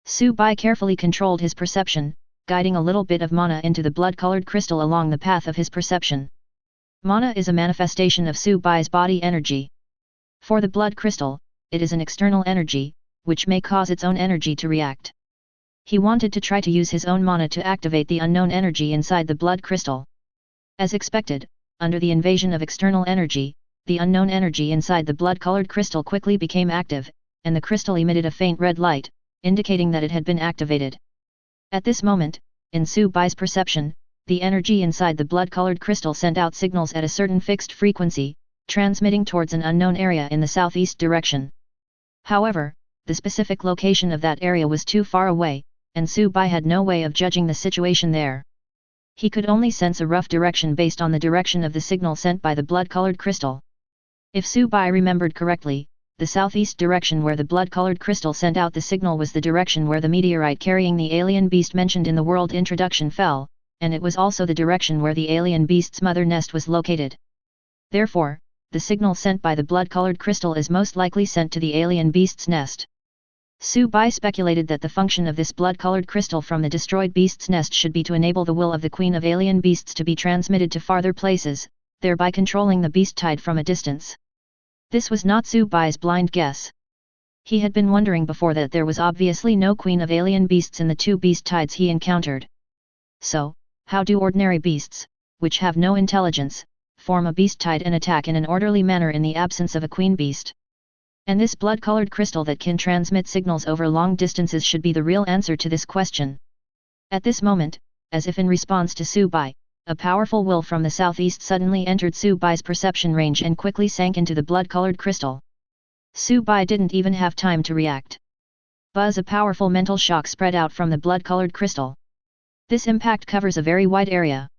Su-bai carefully controlled his perception, guiding a little bit of mana into the blood-colored crystal along the path of his perception. Mana is a manifestation of Su-bai's body energy. For the blood crystal, it is an external energy, which may cause its own energy to react. He wanted to try to use his own mana to activate the unknown energy inside the blood crystal. As expected, under the invasion of external energy, the unknown energy inside the blood-colored crystal quickly became active, and the crystal emitted a faint red light, indicating that it had been activated. At this moment, in Su-bai's perception, the energy inside the blood-colored crystal sent out signals at a certain fixed frequency, transmitting towards an unknown area in the southeast direction. However, the specific location of that area was too far away, and Su-bai had no way of judging the situation there. He could only sense a rough direction based on the direction of the signal sent by the blood-colored crystal. If Su-bai remembered correctly, the southeast direction where the blood-colored crystal sent out the signal was the direction where the meteorite carrying the alien beast mentioned in the world introduction fell, and it was also the direction where the alien beast's mother nest was located. Therefore, the signal sent by the blood-colored crystal is most likely sent to the alien beast's nest. Su-bai speculated that the function of this blood-colored crystal from the destroyed beast's nest should be to enable the will of the queen of alien beasts to be transmitted to farther places, thereby controlling the beast tide from a distance. This was not Su-bai's blind guess. He had been wondering before that there was obviously no queen of alien beasts in the two beast tides he encountered. So, how do ordinary beasts, which have no intelligence, form a beast tide and attack in an orderly manner in the absence of a queen beast? And this blood-colored crystal that can transmit signals over long distances should be the real answer to this question. At this moment, as if in response to Su-bai, a powerful will from the southeast suddenly entered Su-bai's perception range and quickly sank into the blood-colored crystal. Su-bai didn't even have time to react. Buzz! A powerful mental shock spread out from the blood-colored crystal. This impact covers a very wide area.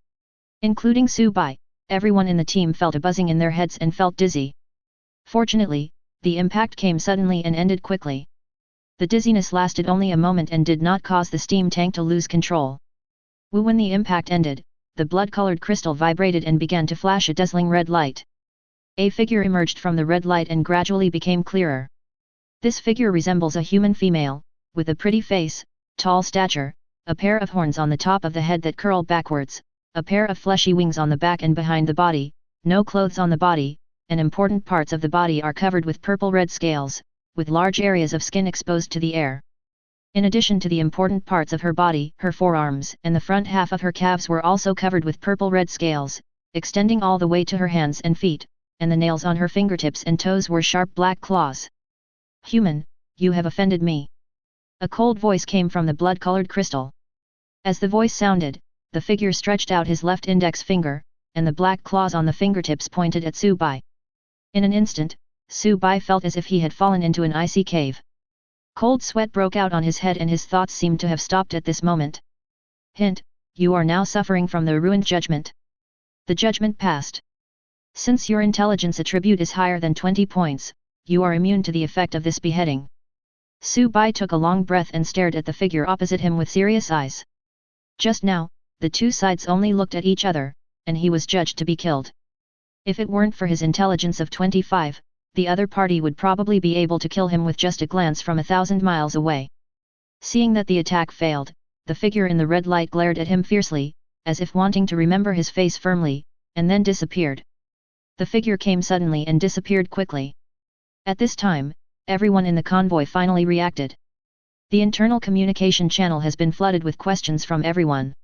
Including Su-bai, everyone in the team felt a buzzing in their heads and felt dizzy. Fortunately, the impact came suddenly and ended quickly. The dizziness lasted only a moment and did not cause the steam tank to lose control. When the impact ended, the blood-colored crystal vibrated and began to flash a dazzling red light. A figure emerged from the red light and gradually became clearer. This figure resembles a human female, with a pretty face, tall stature, a pair of horns on the top of the head that curl backwards, a pair of fleshy wings on the back and behind the body, no clothes on the body, and important parts of the body are covered with purple-red scales, with large areas of skin exposed to the air. In addition to the important parts of her body, her forearms and the front half of her calves were also covered with purple-red scales, extending all the way to her hands and feet, and the nails on her fingertips and toes were sharp black claws. "Human, you have offended me." A cold voice came from the blood-colored crystal. As the voice sounded, the figure stretched out his left index finger, and the black claws on the fingertips pointed at Su-bai. In an instant, Su-bai felt as if he had fallen into an icy cave. Cold sweat broke out on his head and his thoughts seemed to have stopped at this moment. Hint, you are now suffering from the ruined judgment. The judgment passed. Since your intelligence attribute is higher than 20 points, you are immune to the effect of this beheading. Su-bai took a long breath and stared at the figure opposite him with serious eyes. Just now, the two sides only looked at each other, and he was judged to be killed. If it weren't for his intelligence of 25, the other party would probably be able to kill him with just a glance from 1,000 miles away. Seeing that the attack failed, the figure in the red light glared at him fiercely, as if wanting to remember his face firmly, and then disappeared. The figure came suddenly and disappeared quickly. At this time, everyone in the convoy finally reacted. The internal communication channel has been flooded with questions from everyone.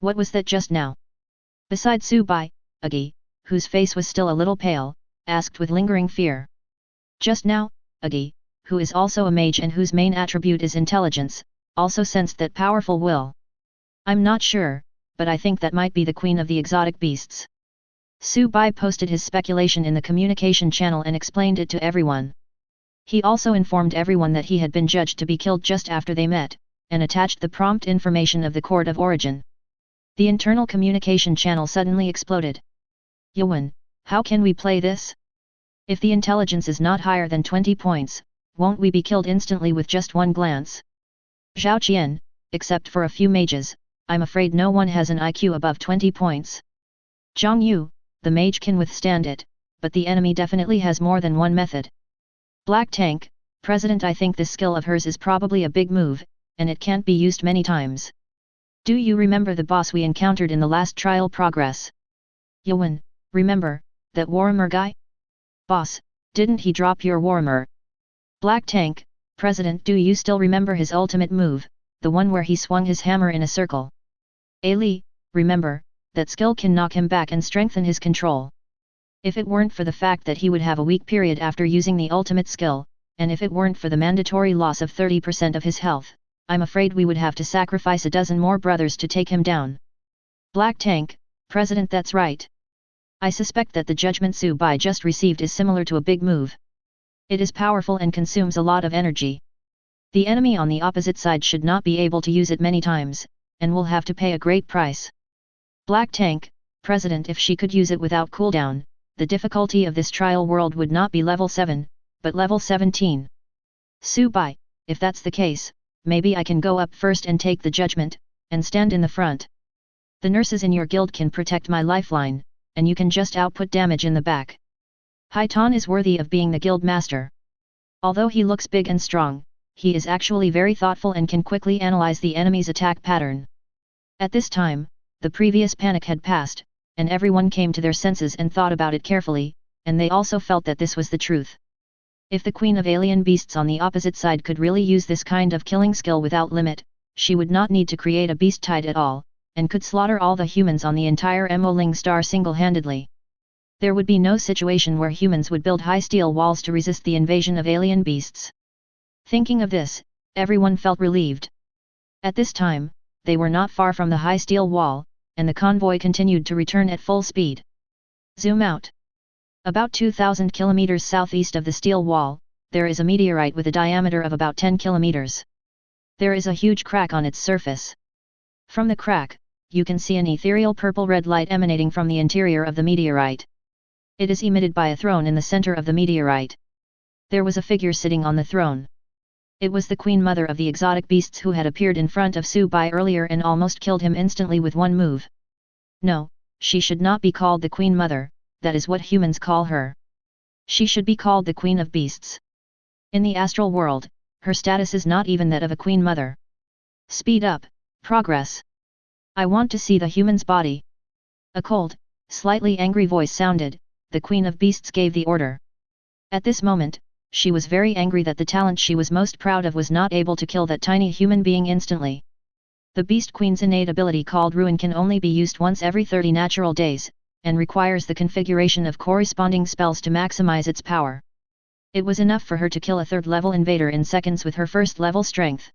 What was that just now? Besides Su-bai, Agi, whose face was still a little pale, asked with lingering fear. Just now, Agi, who is also a mage and whose main attribute is intelligence, also sensed that powerful will. I'm not sure, but I think that might be the queen of the exotic beasts. Su-bai posted his speculation in the communication channel and explained it to everyone. He also informed everyone that he had been judged to be killed just after they met, and attached the prompt information of the court of origin. The internal communication channel suddenly exploded. Yuan, how can we play this? If the intelligence is not higher than 20 points, won't we be killed instantly with just one glance? Zhao Qian, except for a few mages, I'm afraid no one has an IQ above 20 points. Zhang Yu, the mage can withstand it, but the enemy definitely has more than one method. Black Tank, President, I think this skill of hers is probably a big move, and it can't be used many times. Do you remember the boss we encountered in the last trial progress? Yuan, remember, that Warhammer guy? Boss, didn't he drop your Warhammer? Black Tank, President, do you still remember his ultimate move, the one where he swung his hammer in a circle? Ali, remember, that skill can knock him back and strengthen his control. If it weren't for the fact that he would have a weak period after using the ultimate skill, and if it weren't for the mandatory loss of 30% of his health, I'm afraid we would have to sacrifice a dozen more brothers to take him down. Black Tank, President, that's right. I suspect that the judgment Su Bai just received is similar to a big move. It is powerful and consumes a lot of energy. The enemy on the opposite side should not be able to use it many times, and will have to pay a great price. Black Tank, President, if she could use it without cooldown, the difficulty of this trial world would not be level 7, but level 17. Su Bai, if that's the case, maybe I can go up first and take the judgment, and stand in the front. The nurses in your guild can protect my lifeline, and you can just output damage in the back. Haitan is worthy of being the guild master. Although he looks big and strong, he is actually very thoughtful and can quickly analyze the enemy's attack pattern. At this time, the previous panic had passed, and everyone came to their senses and thought about it carefully, and they also felt that this was the truth. If the queen of alien beasts on the opposite side could really use this kind of killing skill without limit, she would not need to create a beast tide at all, and could slaughter all the humans on the entire Emoling star single-handedly. There would be no situation where humans would build high steel walls to resist the invasion of alien beasts. Thinking of this, everyone felt relieved. At this time, they were not far from the high steel wall, and the convoy continued to return at full speed. Zoom out. About 2,000 kilometers southeast of the steel wall, there is a meteorite with a diameter of about 10 kilometers. There is a huge crack on its surface. From the crack, you can see an ethereal purple-red light emanating from the interior of the meteorite. It is emitted by a throne in the center of the meteorite. There was a figure sitting on the throne. It was the Queen Mother of the exotic beasts who had appeared in front of Su Bai earlier and almost killed him instantly with one move. No, she should not be called the Queen Mother, that is what humans call her. She should be called the Queen of Beasts. In the astral world, her status is not even that of a Queen Mother. Speed up, progress. I want to see the human's body. A cold, slightly angry voice sounded. The Queen of Beasts gave the order. At this moment, she was very angry that the talent she was most proud of was not able to kill that tiny human being instantly. The Beast Queen's innate ability called Ruin can only be used once every 30 natural days, and requires the configuration of corresponding spells to maximize its power. It was enough for her to kill a third-level invader in seconds with her first-level strength.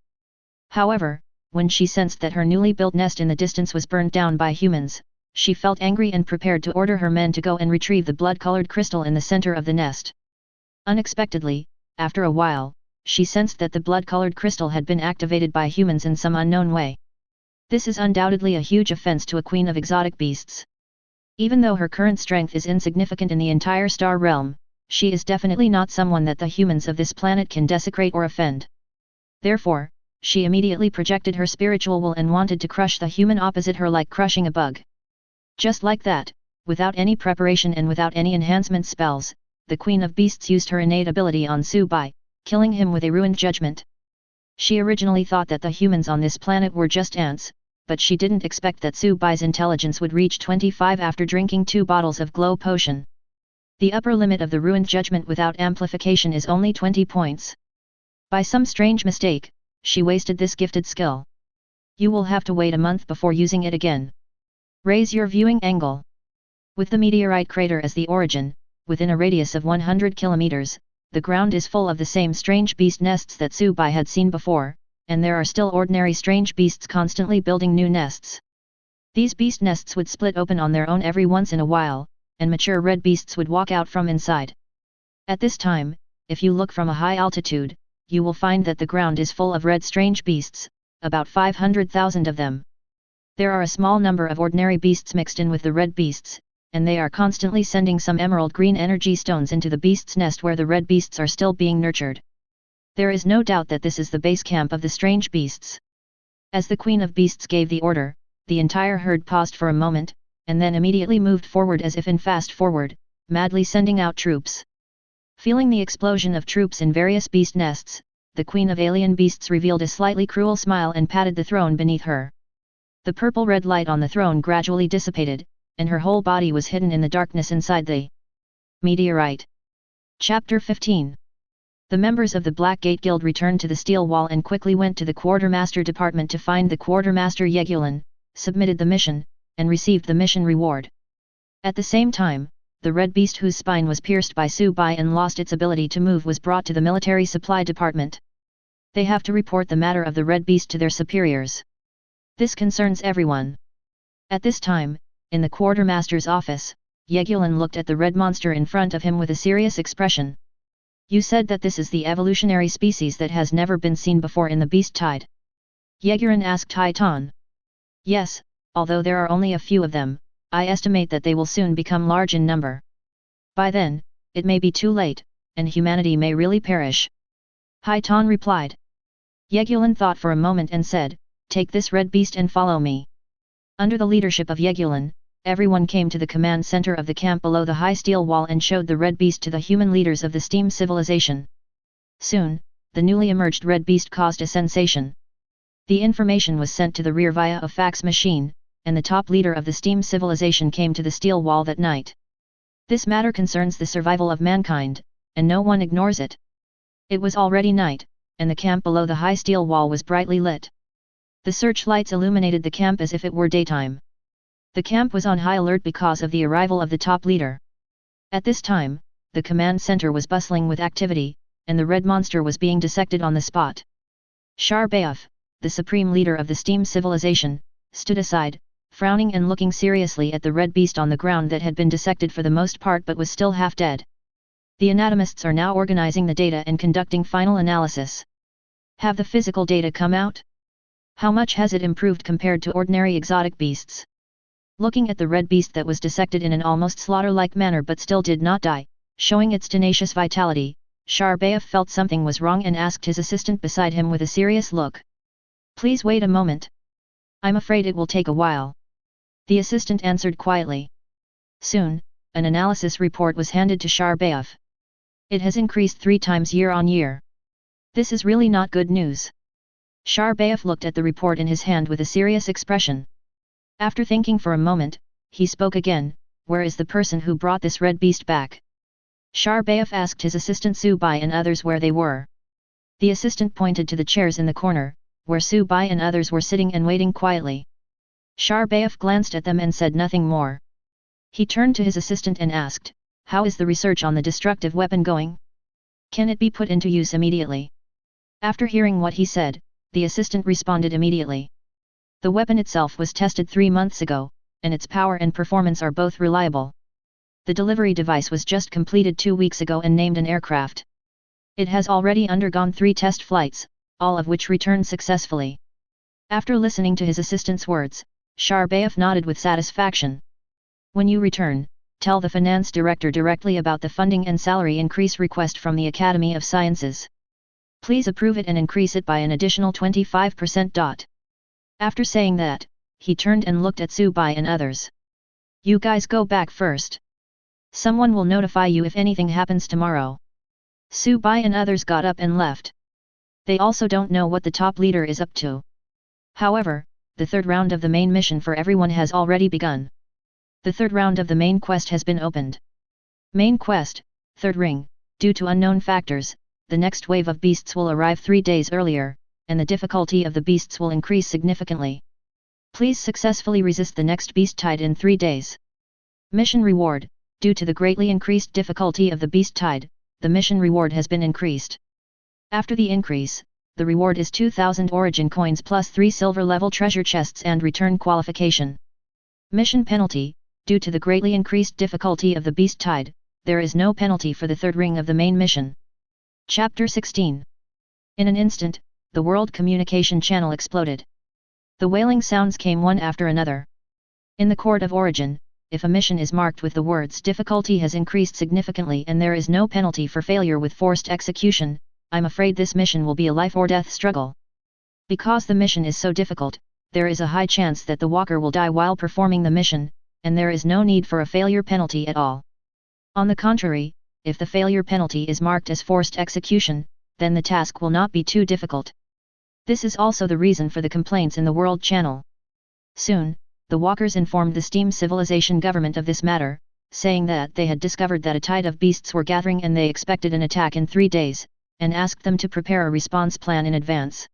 However, when she sensed that her newly built nest in the distance was burned down by humans, she felt angry and prepared to order her men to go and retrieve the blood-colored crystal in the center of the nest. Unexpectedly, after a while, she sensed that the blood-colored crystal had been activated by humans in some unknown way. This is undoubtedly a huge offense to a queen of exotic beasts. Even though her current strength is insignificant in the entire star realm, she is definitely not someone that the humans of this planet can desecrate or offend. Therefore, she immediately projected her spiritual will and wanted to crush the human opposite her like crushing a bug. Just like that, without any preparation and without any enhancement spells, the Queen of Beasts used her innate ability on Su Bai, killing him with a ruined judgment. She originally thought that the humans on this planet were just ants, but she didn't expect that Su Bai's intelligence would reach 25 after drinking 2 bottles of glow potion. The upper limit of the ruined judgment without amplification is only 20 points. By some strange mistake, she wasted this gifted skill. You will have to wait a month before using it again. Raise your viewing angle. With the meteorite crater as the origin, within a radius of 100 kilometers, the ground is full of the same strange beast nests that Su Bai had seen before, and there are still ordinary strange beasts constantly building new nests. These beast nests would split open on their own every once in a while, and mature red beasts would walk out from inside. At this time, if you look from a high altitude, you will find that the ground is full of red strange beasts, about 500,000 of them. There are a small number of ordinary beasts mixed in with the red beasts, and they are constantly sending some emerald green energy stones into the beast's nest where the red beasts are still being nurtured. There is no doubt that this is the base camp of the strange beasts. As the Queen of Beasts gave the order, the entire herd paused for a moment, and then immediately moved forward as if in fast forward, madly sending out troops. Feeling the explosion of troops in various beast nests, the Queen of Alien Beasts revealed a slightly cruel smile and patted the throne beneath her. The purple-red light on the throne gradually dissipated, and her whole body was hidden in the darkness inside the meteorite. Chapter 15. The members of the Blackgate Guild returned to the Steel Wall and quickly went to the Quartermaster Department to find the Quartermaster Yegulin, submitted the mission, and received the mission reward. At the same time, the red beast whose spine was pierced by Subai and lost its ability to move was brought to the Military Supply Department. They have to report the matter of the red beast to their superiors. This concerns everyone. At this time, in the Quartermaster's office, Yegulin looked at the red monster in front of him with a serious expression. You said that this is the evolutionary species that has never been seen before in the beast tide. Yegulin asked Titan. Yes, although there are only a few of them, I estimate that they will soon become large in number. By then, it may be too late, and humanity may really perish. Titan replied. Yegulin thought for a moment and said, Take this red beast and follow me. Under the leadership of Yegulin, everyone came to the command center of the camp below the high steel wall and showed the red beast to the human leaders of the steam civilization. Soon, the newly emerged red beast caused a sensation. The information was sent to the rear via a fax machine, and the top leader of the steam civilization came to the steel wall that night. This matter concerns the survival of mankind, and no one ignores it. It was already night, and the camp below the high steel wall was brightly lit. The searchlights illuminated the camp as if it were daytime. The camp was on high alert because of the arrival of the top leader. At this time, the command center was bustling with activity, and the red monster was being dissected on the spot. Sharbaev, the supreme leader of the steam civilization, stood aside, frowning and looking seriously at the red beast on the ground that had been dissected for the most part but was still half dead. The anatomists are now organizing the data and conducting final analysis. Have the physical data come out? How much has it improved compared to ordinary exotic beasts? Looking at the red beast that was dissected in an almost slaughter-like manner but still did not die, showing its tenacious vitality, Sharbaev felt something was wrong and asked his assistant beside him with a serious look. Please wait a moment. I'm afraid it will take a while. The assistant answered quietly. Soon, an analysis report was handed to Sharbaev. It has increased 3 times year on year. This is really not good news. Sharbaev looked at the report in his hand with a serious expression. After thinking for a moment, he spoke again, Where is the person who brought this red beast back? Sharbaev asked his assistant Subai and others where they were. The assistant pointed to the chairs in the corner, where Subai and others were sitting and waiting quietly. Sharbaev glanced at them and said nothing more. He turned to his assistant and asked, How is the research on the destructive weapon going? Can it be put into use immediately? After hearing what he said, the assistant responded immediately. The weapon itself was tested 3 months ago, and its power and performance are both reliable. The delivery device was just completed 2 weeks ago and named an aircraft. It has already undergone 3 test flights, all of which returned successfully. After listening to his assistant's words, Sharbaev nodded with satisfaction. When you return, tell the finance director directly about the funding and salary increase request from the Academy of Sciences. Please approve it and increase it by an additional 25%. After saying that, he turned and looked at Subai and others. You guys go back first. Someone will notify you if anything happens tomorrow. Subai and others got up and left. They also don't know what the top leader is up to. However, the 3rd round of the main mission for everyone has already begun. The 3rd round of the main quest has been opened. Main quest, 3rd ring, due to unknown factors, the next wave of beasts will arrive 3 days earlier, and the difficulty of the beasts will increase significantly. Please successfully resist the next beast tide in 3 days. Mission reward, due to the greatly increased difficulty of the beast tide, the mission reward has been increased. After the increase, the reward is 2,000 origin coins plus 3 silver level treasure chests and return qualification. Mission penalty, due to the greatly increased difficulty of the beast tide, there is no penalty for the 3rd ring of the main mission. Chapter 16. In an instant, the world communication channel exploded. The wailing sounds came one after another. In the court of origin, if a mission is marked with the words difficulty has increased significantly and there is no penalty for failure with forced execution, I'm afraid this mission will be a life or death struggle. Because the mission is so difficult, there is a high chance that the walker will die while performing the mission, and there is no need for a failure penalty at all. On the contrary, if the failure penalty is marked as forced execution, then the task will not be too difficult. This is also the reason for the complaints in the World Channel. Soon, the walkers informed the Steam Civilization government of this matter, saying that they had discovered that a tide of beasts were gathering and they expected an attack in 3 days, and asked them to prepare a response plan in advance.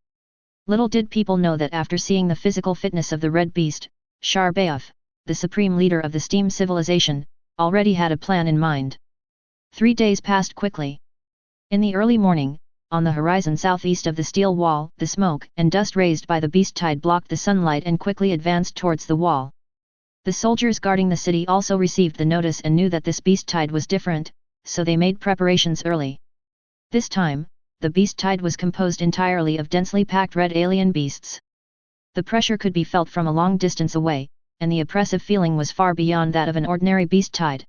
Little did people know that after seeing the physical fitness of the Red Beast, Sharbaev, the supreme leader of the Steam Civilization, already had a plan in mind. 3 days passed quickly. In the early morning, on the horizon southeast of the steel wall, the smoke and dust raised by the beast tide blocked the sunlight and quickly advanced towards the wall. The soldiers guarding the city also received the notice and knew that this beast tide was different, so they made preparations early. This time, the beast tide was composed entirely of densely packed red alien beasts. The pressure could be felt from a long distance away, and the oppressive feeling was far beyond that of an ordinary beast tide.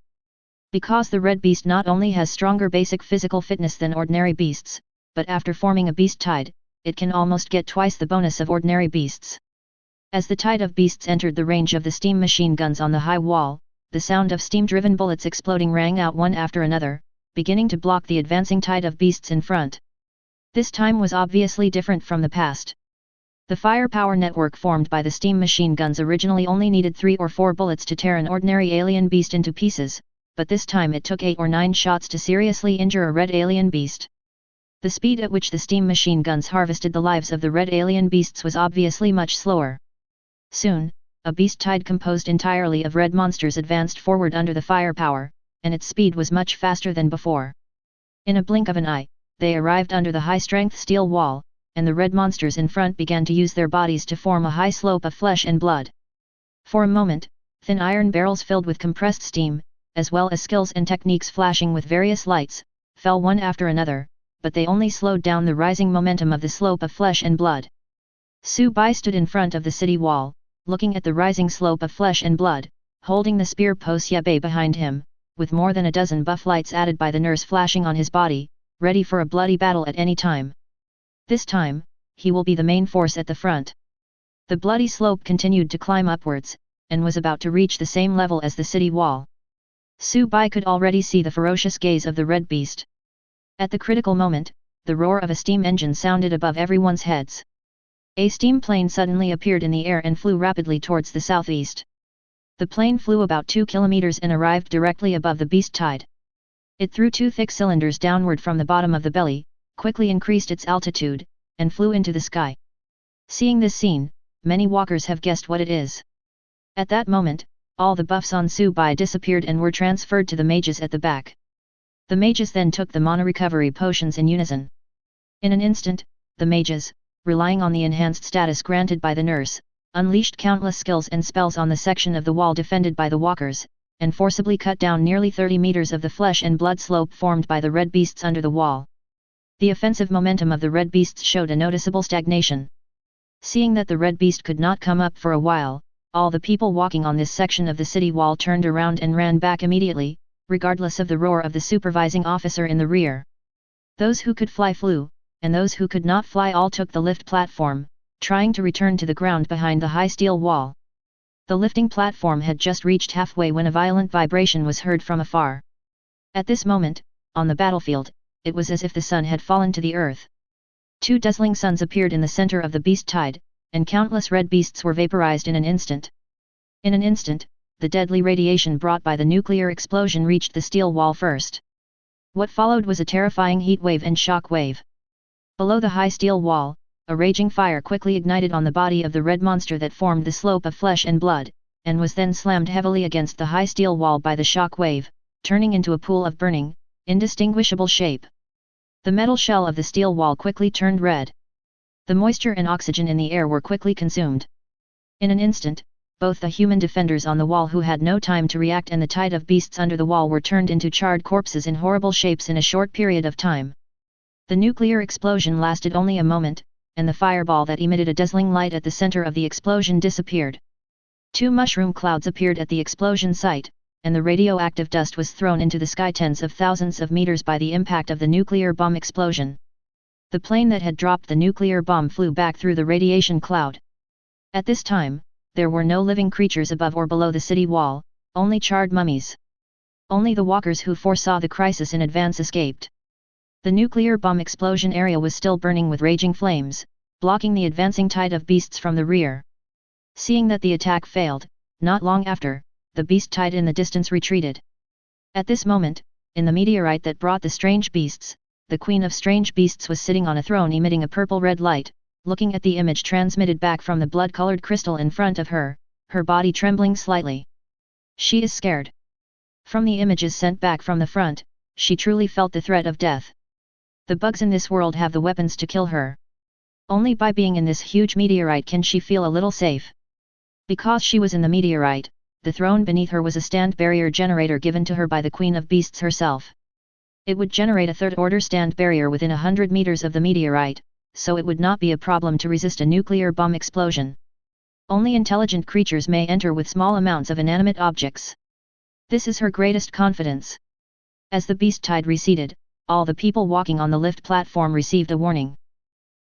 Because the red beast not only has stronger basic physical fitness than ordinary beasts, but after forming a beast tide, it can almost get twice the bonus of ordinary beasts. As the tide of beasts entered the range of the steam machine guns on the high wall, the sound of steam-driven bullets exploding rang out one after another, beginning to block the advancing tide of beasts in front. This time was obviously different from the past. The firepower network formed by the steam machine guns originally only needed 3 or 4 bullets to tear an ordinary alien beast into pieces, but this time it took 8 or 9 shots to seriously injure a red alien beast. The speed at which the steam machine guns harvested the lives of the red alien beasts was obviously much slower. Soon, a beast tide composed entirely of red monsters advanced forward under the firepower, and its speed was much faster than before. In a blink of an eye, they arrived under the high-strength steel wall, and the red monsters in front began to use their bodies to form a high slope of flesh and blood. For a moment, thin iron barrels filled with compressed steam, as well as skills and techniques flashing with various lights, fell one after another, but they only slowed down the rising momentum of the slope of flesh and blood. Su Bai stood in front of the city wall, looking at the rising slope of flesh and blood, holding the spear Po Xiaobei behind him, with more than a dozen buff lights added by the nurse flashing on his body, ready for a bloody battle at any time. This time, he will be the main force at the front. The bloody slope continued to climb upwards, and was about to reach the same level as the city wall. Su Bai could already see the ferocious gaze of the red beast. At the critical moment, the roar of a steam engine sounded above everyone's heads. A steam plane suddenly appeared in the air and flew rapidly towards the southeast. The plane flew about 2 kilometers and arrived directly above the beast tide. It threw 2 thick cylinders downward from the bottom of the belly, quickly increased its altitude, and flew into the sky. Seeing this scene, many walkers have guessed what it is. At that moment, all the buffs on Su Bai disappeared and were transferred to the mages at the back. The mages then took the mana recovery potions in unison. In an instant, the mages, relying on the enhanced status granted by the nurse, unleashed countless skills and spells on the section of the wall defended by the walkers, and forcibly cut down nearly 30 meters of the flesh and blood slope formed by the red beasts under the wall. The offensive momentum of the red beasts showed a noticeable stagnation. Seeing that the red beast could not come up for a while, all the people walking on this section of the city wall turned around and ran back immediately, regardless of the roar of the supervising officer in the rear. Those who could fly flew, and those who could not fly all took the lift platform, trying to return to the ground behind the high steel wall. The lifting platform had just reached halfway when a violent vibration was heard from afar. At this moment, on the battlefield, it was as if the sun had fallen to the earth. 2 dazzling suns appeared in the center of the beast tide, and countless red beasts were vaporized in an instant. In an instant, the deadly radiation brought by the nuclear explosion reached the steel wall first. What followed was a terrifying heat wave and shock wave. Below the high steel wall, a raging fire quickly ignited on the body of the red monster that formed the slope of flesh and blood, and was then slammed heavily against the high steel wall by the shock wave, turning into a pool of burning, indistinguishable shape. The metal shell of the steel wall quickly turned red. The moisture and oxygen in the air were quickly consumed. In an instant, both the human defenders on the wall who had no time to react and the tide of beasts under the wall were turned into charred corpses in horrible shapes in a short period of time. The nuclear explosion lasted only a moment, and the fireball that emitted a dazzling light at the center of the explosion disappeared. 2 mushroom clouds appeared at the explosion site, and the radioactive dust was thrown into the sky tens of thousands of meters by the impact of the nuclear bomb explosion. The plane that had dropped the nuclear bomb flew back through the radiation cloud. At this time, there were no living creatures above or below the city wall, only charred mummies. Only the walkers who foresaw the crisis in advance escaped. The nuclear bomb explosion area was still burning with raging flames, blocking the advancing tide of beasts from the rear. Seeing that the attack failed, not long after, the beast tide in the distance retreated. At this moment, in the meteorite that brought the strange beasts, the Queen of Strange Beasts was sitting on a throne emitting a purple-red light, looking at the image transmitted back from the blood-colored crystal in front of her, her body trembling slightly. She is scared. From the images sent back from the front, she truly felt the threat of death. The bugs in this world have the weapons to kill her. Only by being in this huge meteorite can she feel a little safe. Because she was in the meteorite, the throne beneath her was a stand barrier generator given to her by the Queen of Beasts herself. It would generate a third-order stand barrier within 100 meters of the meteorite, so it would not be a problem to resist a nuclear bomb explosion. Only intelligent creatures may enter with small amounts of inanimate objects. This is her greatest confidence. As the beast tide receded, all the people walking on the lift platform received a warning.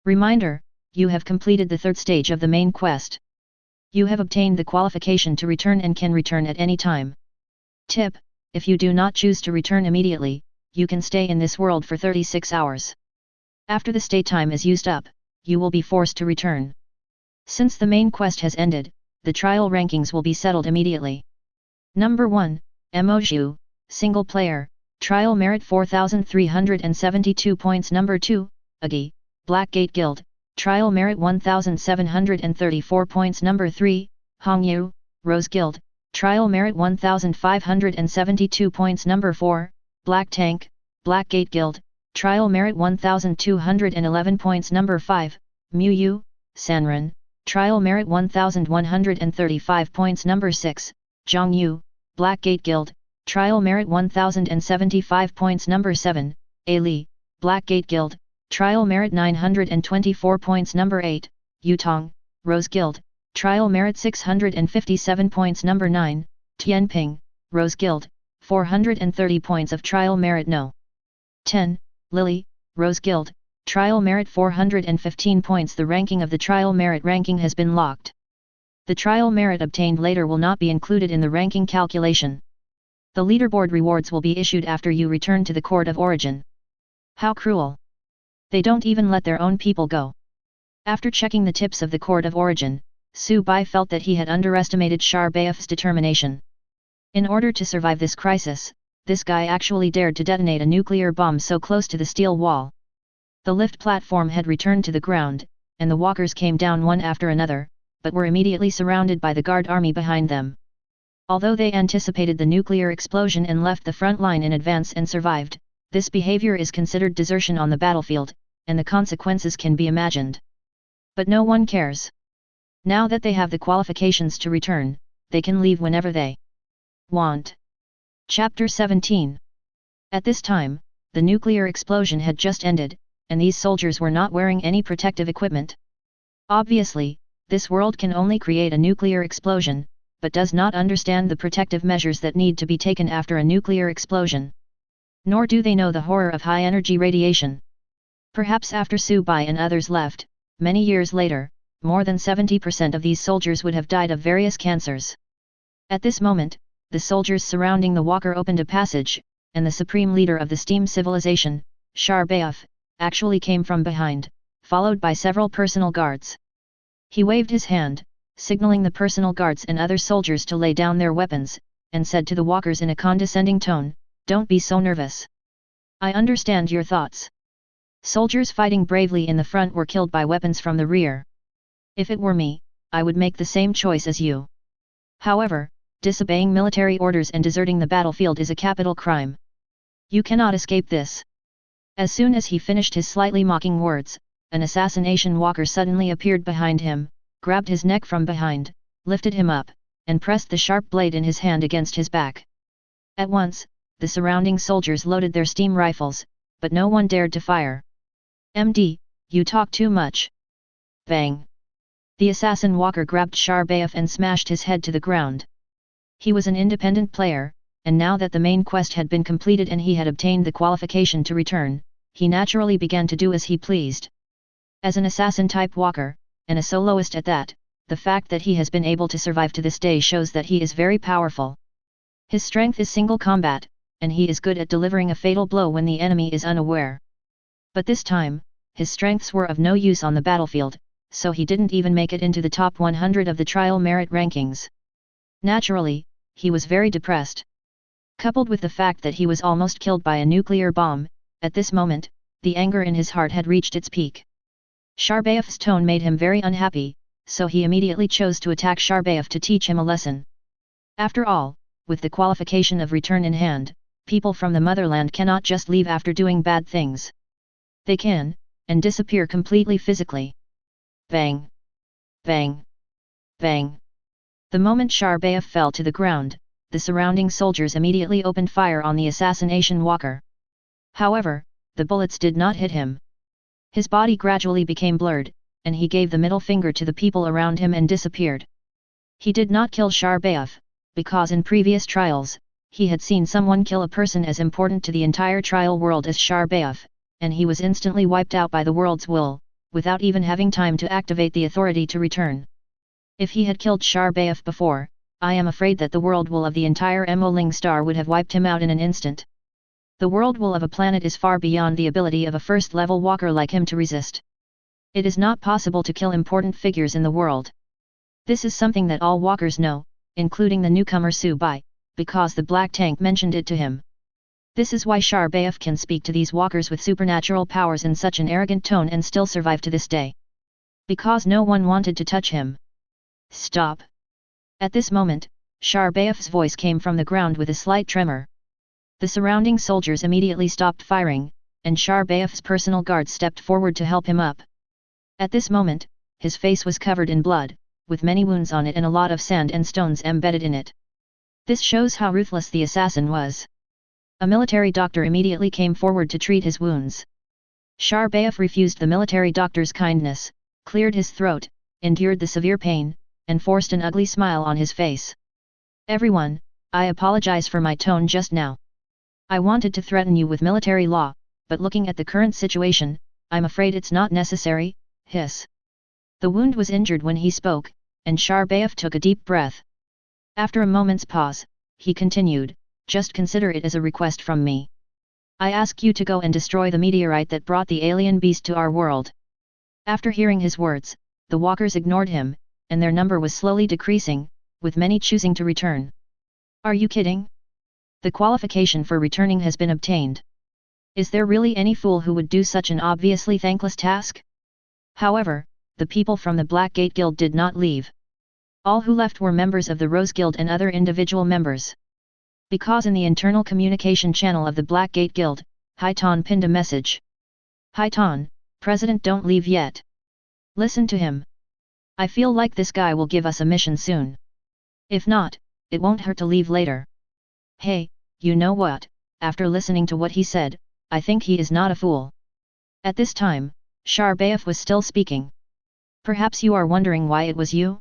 Reminder, you have completed the 3rd stage of the main quest. You have obtained the qualification to return and can return at any time. Tip: if you do not choose to return immediately, you can stay in this world for 36 hours. After the stay time is used up, you will be forced to return. Since the main quest has ended, the trial rankings will be settled immediately. Number 1, Emoju, Single Player, Trial Merit 4372 points. Number 2, Agi, Blackgate Guild, Trial Merit 1734 points. Number 3, Hongyu, Rose Guild, Trial Merit 1572 points. Number 4, Black Tank, Blackgate Guild, Trial Merit 1211 points. Number 5, Muyu, Sanran, Trial Merit 1135 points. Number 6, Zhongyu, Blackgate Guild, Trial Merit 1075 points. Number 7, Ali, Blackgate Guild, Trial Merit 924 points. Number 8, Yutong, Rose Guild, Trial Merit 657 points. Number 9, Tianping, Rose Guild, 430 points of Trial Merit. No. 10, Lily, Rose Guild, Trial Merit 415 points. The ranking of the Trial Merit ranking has been locked. The Trial Merit obtained later will not be included in the ranking calculation. The leaderboard rewards will be issued after you return to the Court of Origin. How cruel! They don't even let their own people go. After checking the tips of the Court of Origin, Su Bai felt that he had underestimated Sharbaev's determination. In order to survive this crisis, this guy actually dared to detonate a nuclear bomb so close to the steel wall. The lift platform had returned to the ground, and the walkers came down one after another, but were immediately surrounded by the guard army behind them. Although they anticipated the nuclear explosion and left the front line in advance and survived, this behavior is considered desertion on the battlefield, and the consequences can be imagined. But no one cares. Now that they have the qualifications to return, they can leave whenever they want. Chapter 17. At this time, the nuclear explosion had just ended, and these soldiers were not wearing any protective equipment. Obviously, this world can only create a nuclear explosion, but does not understand the protective measures that need to be taken after a nuclear explosion. Nor do they know the horror of high-energy radiation. Perhaps after Su Bai and others left, many years later, more than 70% of these soldiers would have died of various cancers. At this moment, the soldiers surrounding the walker opened a passage, and the supreme leader of the steam civilization, Sharbaev, actually came from behind, followed by several personal guards. He waved his hand, signaling the personal guards and other soldiers to lay down their weapons, and said to the walkers in a condescending tone, "Don't be so nervous. I understand your thoughts." Soldiers fighting bravely in the front were killed by weapons from the rear. If it were me, I would make the same choice as you. However, disobeying military orders and deserting the battlefield is a capital crime. You cannot escape this. As soon as he finished his slightly mocking words, an assassination walker suddenly appeared behind him, grabbed his neck from behind, lifted him up, and pressed the sharp blade in his hand against his back. At once, the surrounding soldiers loaded their steam rifles, but no one dared to fire. "MD, you talk too much. Bang! The assassin walker grabbed Sharbaev and smashed his head to the ground. He was an independent player, and now that the main quest had been completed and he had obtained the qualification to return, he naturally began to do as he pleased. As an assassin-type walker, and a soloist at that, the fact that he has been able to survive to this day shows that he is very powerful. His strength is single combat, and he is good at delivering a fatal blow when the enemy is unaware. But this time, his strengths were of no use on the battlefield, so he didn't even make it into the top 100 of the trial merit rankings. Naturally, he was very depressed. Coupled with the fact that he was almost killed by a nuclear bomb, at this moment, the anger in his heart had reached its peak. Sharbaev's tone made him very unhappy, so he immediately chose to attack Sharbaev to teach him a lesson. After all, with the qualification of return in hand, people from the motherland cannot just leave after doing bad things. They can, and disappear completely physically. Bang! Bang! Bang! The moment Sharbaev fell to the ground, the surrounding soldiers immediately opened fire on the assassination walker. However, the bullets did not hit him. His body gradually became blurred, and he gave the middle finger to the people around him and disappeared. He did not kill Sharbaev, because in previous trials, he had seen someone kill a person as important to the entire trial world as Sharbaev, and he was instantly wiped out by the world's will, without even having time to activate the authority to return. If he had killed Sharbaev before, I am afraid that the world will of the entire Emoling star would have wiped him out in an instant. The world will of a planet is far beyond the ability of a first-level walker like him to resist. It is not possible to kill important figures in the world. This is something that all walkers know, including the newcomer Su-bai, because the black tank mentioned it to him. This is why Sharbaev can speak to these walkers with supernatural powers in such an arrogant tone and still survive to this day. Because no one wanted to touch him. Stop! At this moment, Sharbaev's voice came from the ground with a slight tremor. The surrounding soldiers immediately stopped firing, and Sharbaev's personal guards stepped forward to help him up. At this moment, his face was covered in blood, with many wounds on it and a lot of sand and stones embedded in it. This shows how ruthless the assassin was. A military doctor immediately came forward to treat his wounds. Sharbaev refused the military doctor's kindness, cleared his throat, endured the severe pain, and forced an ugly smile on his face. Everyone, I apologize for my tone just now. I wanted to threaten you with military law, but looking at the current situation, I'm afraid it's not necessary. Hiss. The wound was injured when he spoke, and Sharbaev took a deep breath. After a moment's pause, he continued, just consider it as a request from me. I ask you to go and destroy the meteorite that brought the alien beast to our world. After hearing his words, the walkers ignored him, and their number was slowly decreasing, with many choosing to return. Are you kidding? The qualification for returning has been obtained. Is there really any fool who would do such an obviously thankless task? However, the people from the Blackgate Guild did not leave. All who left were members of the Rose Guild and other individual members. Because in the internal communication channel of the Blackgate Guild, Haitan pinned a message. Haitan, President, don't leave yet. Listen to him. I feel like this guy will give us a mission soon. If not, it won't hurt to leave later. Hey, you know what, after listening to what he said, I think he is not a fool. At this time, Sharbaev was still speaking. Perhaps you are wondering why it was you?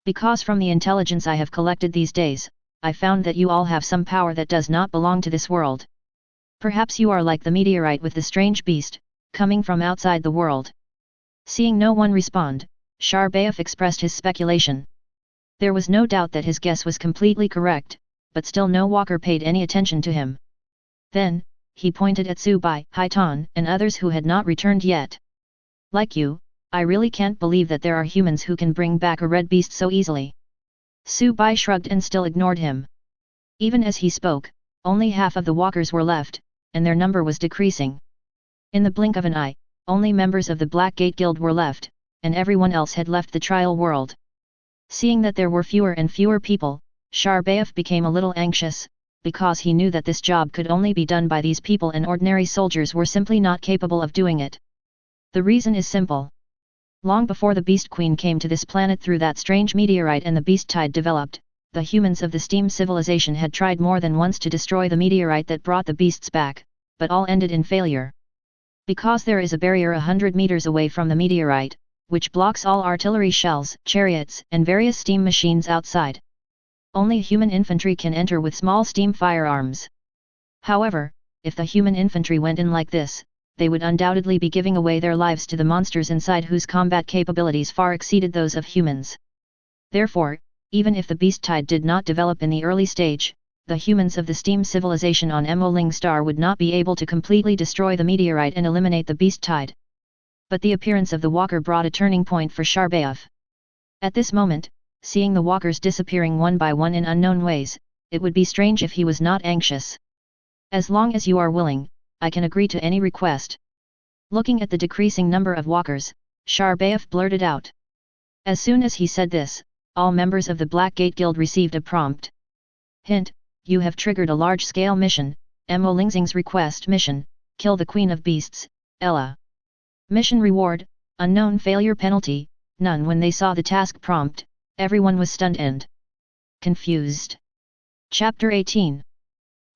Because from the intelligence I have collected these days, I found that you all have some power that does not belong to this world. Perhaps you are like the meteorite with the strange beast, coming from outside the world. Seeing no one respond, Sharbaev expressed his speculation. There was no doubt that his guess was completely correct, but still no walker paid any attention to him. Then, he pointed at Su-bai, Haitan, and others who had not returned yet. Like you, I really can't believe that there are humans who can bring back a red beast so easily. Su-bai shrugged and still ignored him. Even as he spoke, only half of the walkers were left, and their number was decreasing. In the blink of an eye, only members of the Blackgate Guild were left, and everyone else had left the trial world. Seeing that there were fewer and fewer people, Sharbaev became a little anxious, because he knew that this job could only be done by these people and ordinary soldiers were simply not capable of doing it. The reason is simple. Long before the Beast Queen came to this planet through that strange meteorite and the Beast Tide developed, the humans of the Steam civilization had tried more than once to destroy the meteorite that brought the beasts back, but all ended in failure. Because there is a barrier 100 meters away from the meteorite, which blocks all artillery shells, chariots, and various steam machines outside. Only human infantry can enter with small steam firearms. However, if the human infantry went in like this, they would undoubtedly be giving away their lives to the monsters inside whose combat capabilities far exceeded those of humans. Therefore, even if the beast tide did not develop in the early stage, the humans of the steam civilization on Emoling star would not be able to completely destroy the meteorite and eliminate the beast tide. But the appearance of the walker brought a turning point for Sharbaev. At this moment, seeing the walkers disappearing one by one in unknown ways, it would be strange if he was not anxious. As long as you are willing, I can agree to any request. Looking at the decreasing number of walkers, Sharbaev blurted out. As soon as he said this, all members of the Blackgate Guild received a prompt. Hint, you have triggered a large-scale mission, Mo Lingxing's request mission, kill the Queen of Beasts, Ella. Mission reward, unknown failure penalty, none. When they saw the task prompt, everyone was stunned and confused. Chapter 18.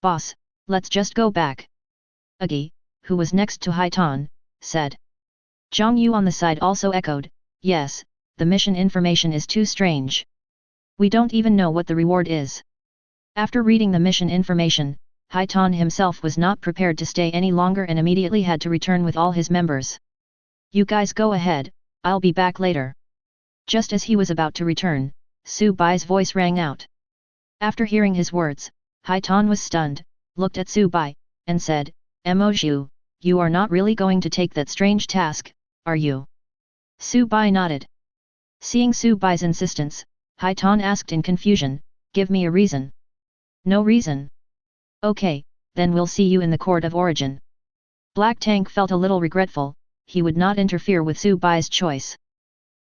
Boss, let's just go back. Agi, who was next to Haitan, said. Zhang Yu on the side also echoed, yes, the mission information is too strange. We don't even know what the reward is. After reading the mission information, Haitan himself was not prepared to stay any longer and immediately had to return with all his members. You guys go ahead, I'll be back later. Just as he was about to return, Su Bai's voice rang out. After hearing his words, Haitan was stunned, looked at Su Bai, and said, Mo Zhu, you are not really going to take that strange task, are you? Su Bai nodded. Seeing Su Bai's insistence, Haitan asked in confusion, give me a reason. No reason. Okay, then we'll see you in the Court of Origin. Black Tank felt a little regretful, he would not interfere with Su Bai's choice.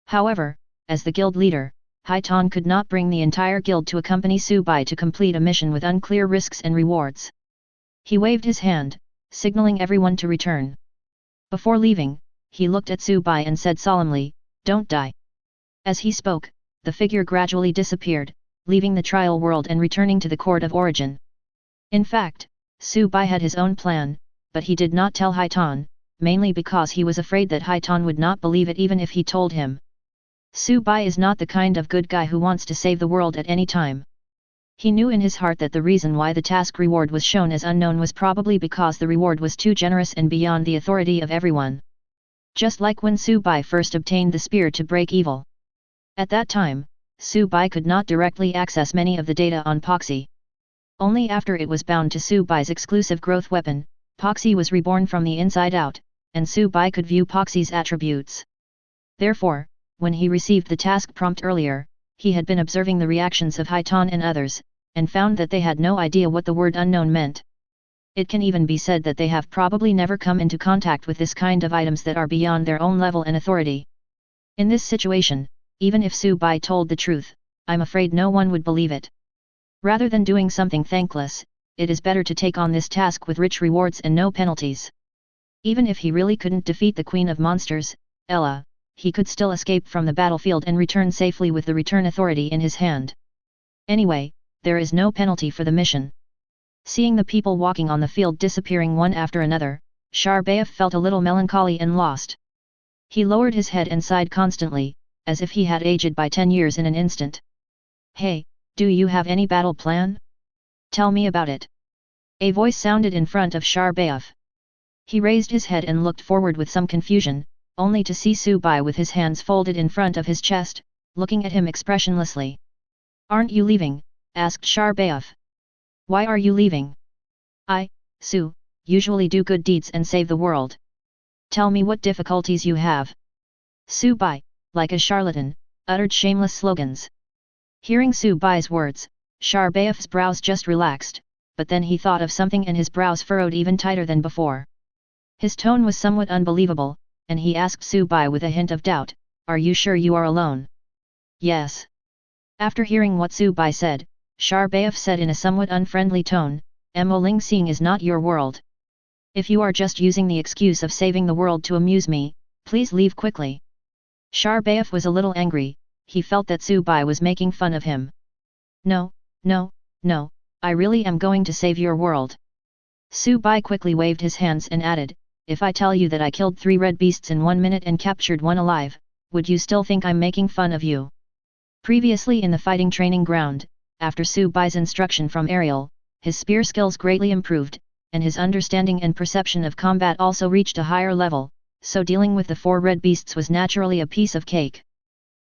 However, as the guild leader, Haitan could not bring the entire guild to accompany Su Bai to complete a mission with unclear risks and rewards. He waved his hand, signaling everyone to return. Before leaving, he looked at Su Bai and said solemnly, don't die. As he spoke, the figure gradually disappeared, leaving the trial world and returning to the Court of Origin. In fact, Su Bai had his own plan, but he did not tell Haitan, mainly because he was afraid that Haitan would not believe it even if he told him. Su Bai is not the kind of good guy who wants to save the world at any time. He knew in his heart that the reason why the task reward was shown as unknown was probably because the reward was too generous and beyond the authority of everyone. Just like when Su Bai first obtained the spear to break evil. At that time, Su Bai could not directly access many of the data on Poxy. Only after it was bound to Su Bai's exclusive growth weapon, Poxy was reborn from the inside out, and Su Bai could view Poxy's attributes. Therefore, when he received the task prompt earlier, he had been observing the reactions of Haitan and others, and found that they had no idea what the word unknown meant. It can even be said that they have probably never come into contact with this kind of items that are beyond their own level and authority. In this situation, even if Su Bai told the truth, I'm afraid no one would believe it. Rather than doing something thankless, it is better to take on this task with rich rewards and no penalties. Even if he really couldn't defeat the Queen of Monsters, Ella, he could still escape from the battlefield and return safely with the return authority in his hand. Anyway, there is no penalty for the mission. Seeing the people walking on the field disappearing one after another, Sharbaev felt a little melancholy and lost. He lowered his head and sighed constantly, as if he had aged by 10 years in an instant. Hey, do you have any battle plan? Tell me about it. A voice sounded in front of Sharbaev. He raised his head and looked forward with some confusion, only to see Su Bai with his hands folded in front of his chest, looking at him expressionlessly. Aren't you leaving? Asked Sharbaev. Why are you leaving? I, Su, usually do good deeds and save the world. Tell me what difficulties you have. Su Bai, like a charlatan, uttered shameless slogans. Hearing Su Bai's words, Sharbaev's brows just relaxed, but then he thought of something and his brows furrowed even tighter than before. His tone was somewhat unbelievable, and he asked Su Bai with a hint of doubt, are you sure you are alone? Yes. After hearing what Su Bai said, Sharbaev said in a somewhat unfriendly tone, Mo Lingxing is not your world. If you are just using the excuse of saving the world to amuse me, please leave quickly. Sharbaev was a little angry, he felt that Su Bai was making fun of him. No, I really am going to save your world. Su Bai quickly waved his hands and added, if I tell you that I killed 3 red beasts in 1 minute and captured one alive, would you still think I'm making fun of you? Previously in the fighting training ground, after Su Bai's instruction from Ariel, his spear skills greatly improved, and his understanding and perception of combat also reached a higher level, so dealing with the 4 red beasts was naturally a piece of cake.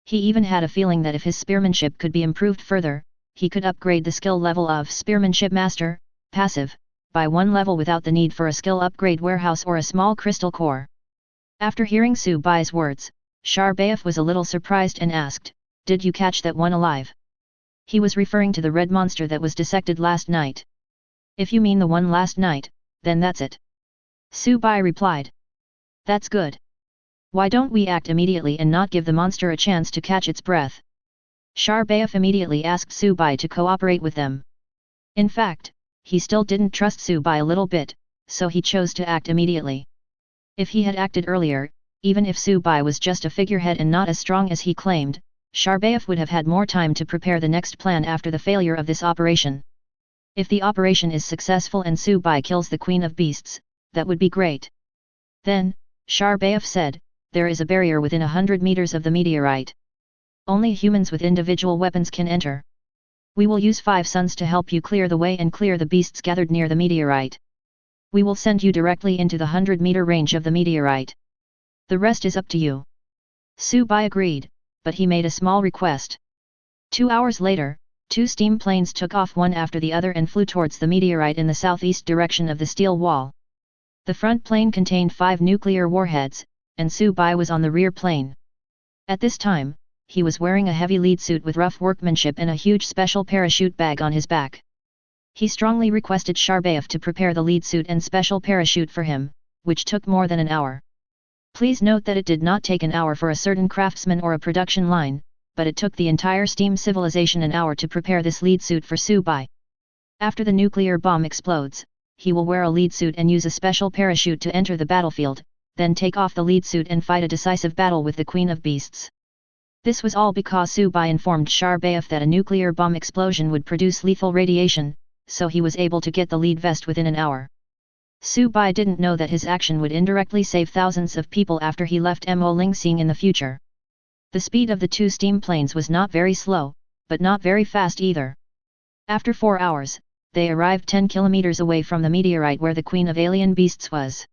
He even had a feeling that if his spearmanship could be improved further, he could upgrade the skill level of Spearmanship Master, passive, by 1 level without the need for a skill upgrade warehouse or a small crystal core. After hearing Su Bai's words, Sharbaev was a little surprised and asked, "Did you catch that one alive?" He was referring to the red monster that was dissected last night. "If you mean the one last night, then that's it," Su Bai replied. "That's good. Why don't we act immediately and not give the monster a chance to catch its breath?" Sharbaev immediately asked Su Bai to cooperate with them. In fact, he still didn't trust Su Bai a little bit, so he chose to act immediately. If he had acted earlier, even if Su Bai was just a figurehead and not as strong as he claimed, Sharbaev would have had more time to prepare the next plan after the failure of this operation. If the operation is successful and Su Bai kills the Queen of Beasts, that would be great. Then, Sharbaev said, "There is a barrier within 100 meters of the meteorite. Only humans with individual weapons can enter. We will use 5 suns to help you clear the way and clear the beasts gathered near the meteorite. We will send you directly into the 100-meter range of the meteorite. The rest is up to you." Su Bai agreed, but he made a small request. 2 hours later, 2 steam planes took off one after the other and flew towards the meteorite in the southeast direction of the steel wall. The front plane contained 5 nuclear warheads, and Su Bai was on the rear plane. At this time, he was wearing a heavy lead suit with rough workmanship and a huge special parachute bag on his back. He strongly requested Sharbaev to prepare the lead suit and special parachute for him, which took more than an hour. Please note that it did not take an hour for a certain craftsman or a production line, but it took the entire steam civilization an hour to prepare this lead suit for Su Bai. After the nuclear bomb explodes, he will wear a lead suit and use a special parachute to enter the battlefield, then take off the lead suit and fight a decisive battle with the Queen of Beasts. This was all because Su Bai informed Sharbaev that a nuclear bomb explosion would produce lethal radiation, so he was able to get the lead vest within an hour. Su Bai didn't know that his action would indirectly save thousands of people after he left Mo Lingsing in the future. The speed of the 2 steam planes was not very slow, but not very fast either. After 4 hours, they arrived 10 kilometers away from the meteorite where the Queen of Alien Beasts was.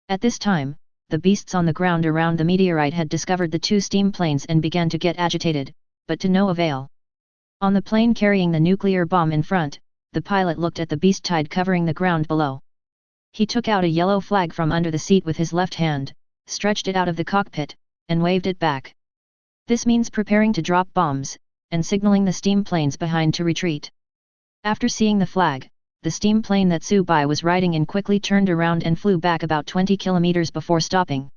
At this time, the beasts on the ground around the meteorite had discovered the 2 steam planes and began to get agitated, but to no avail. On the plane carrying the nuclear bomb in front, the pilot looked at the beast tide covering the ground below. He took out a yellow flag from under the seat with his left hand, stretched it out of the cockpit, and waved it back. This means preparing to drop bombs, and signaling the steam planes behind to retreat. After seeing the flag, the steam plane that Su Bai was riding in quickly turned around and flew back about 20 kilometers before stopping.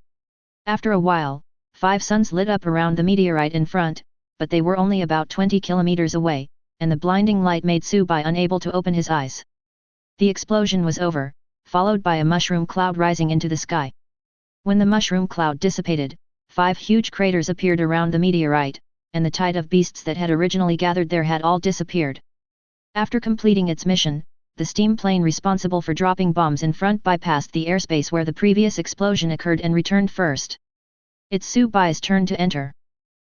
After a while, 5 suns lit up around the meteorite in front, but they were only about 20 kilometers away, and the blinding light made Su Bai unable to open his eyes. The explosion was over, followed by a mushroom cloud rising into the sky. When the mushroom cloud dissipated, 5 huge craters appeared around the meteorite, and the tide of beasts that had originally gathered there had all disappeared. After completing its mission, the steam plane responsible for dropping bombs in front bypassed the airspace where the previous explosion occurred and returned first. It's Su Bai's turn to enter.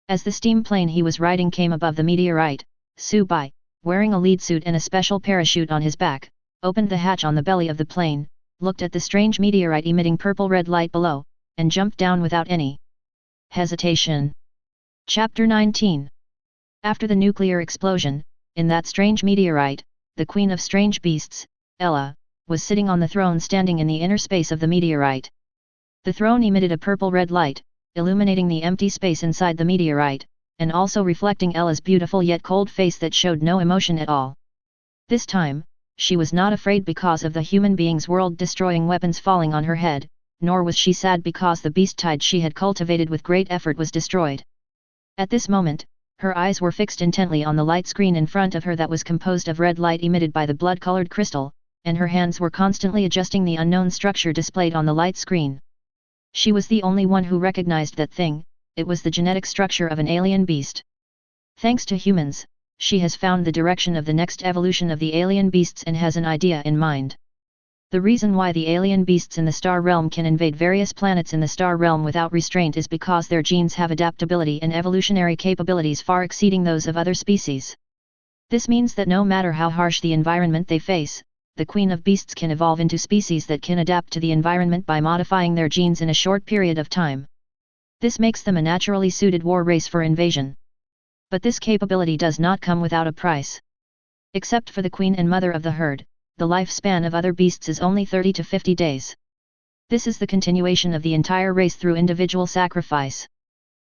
As the steam plane he was riding came above the meteorite, Su Bai, wearing a lead suit and a special parachute on his back, opened the hatch on the belly of the plane, looked at the strange meteorite emitting purple-red light below, and jumped down without any hesitation. Chapter 19. After the nuclear explosion, in that strange meteorite, the Queen of Strange Beasts, Ella, was sitting on the throne standing in the inner space of the meteorite. The throne emitted a purple-red light, illuminating the empty space inside the meteorite, and also reflecting Ella's beautiful yet cold face that showed no emotion at all. This time, she was not afraid because of the human being's world-destroying weapons falling on her head, nor was she sad because the beast tide she had cultivated with great effort was destroyed. At this moment, her eyes were fixed intently on the light screen in front of her that was composed of red light emitted by the blood-colored crystal, and her hands were constantly adjusting the unknown structure displayed on the light screen. She was the only one who recognized that thing. It was the genetic structure of an alien beast. Thanks to humans, she has found the direction of the next evolution of the alien beasts and has an idea in mind. The reason why the alien beasts in the star realm can invade various planets in the star realm without restraint is because their genes have adaptability and evolutionary capabilities far exceeding those of other species. This means that no matter how harsh the environment they face, the Queen of Beasts can evolve into species that can adapt to the environment by modifying their genes in a short period of time. This makes them a naturally suited war race for invasion. But this capability does not come without a price. Except for the queen and mother of the herd, the lifespan of other beasts is only 30 to 50 days. This is the continuation of the entire race through individual sacrifice.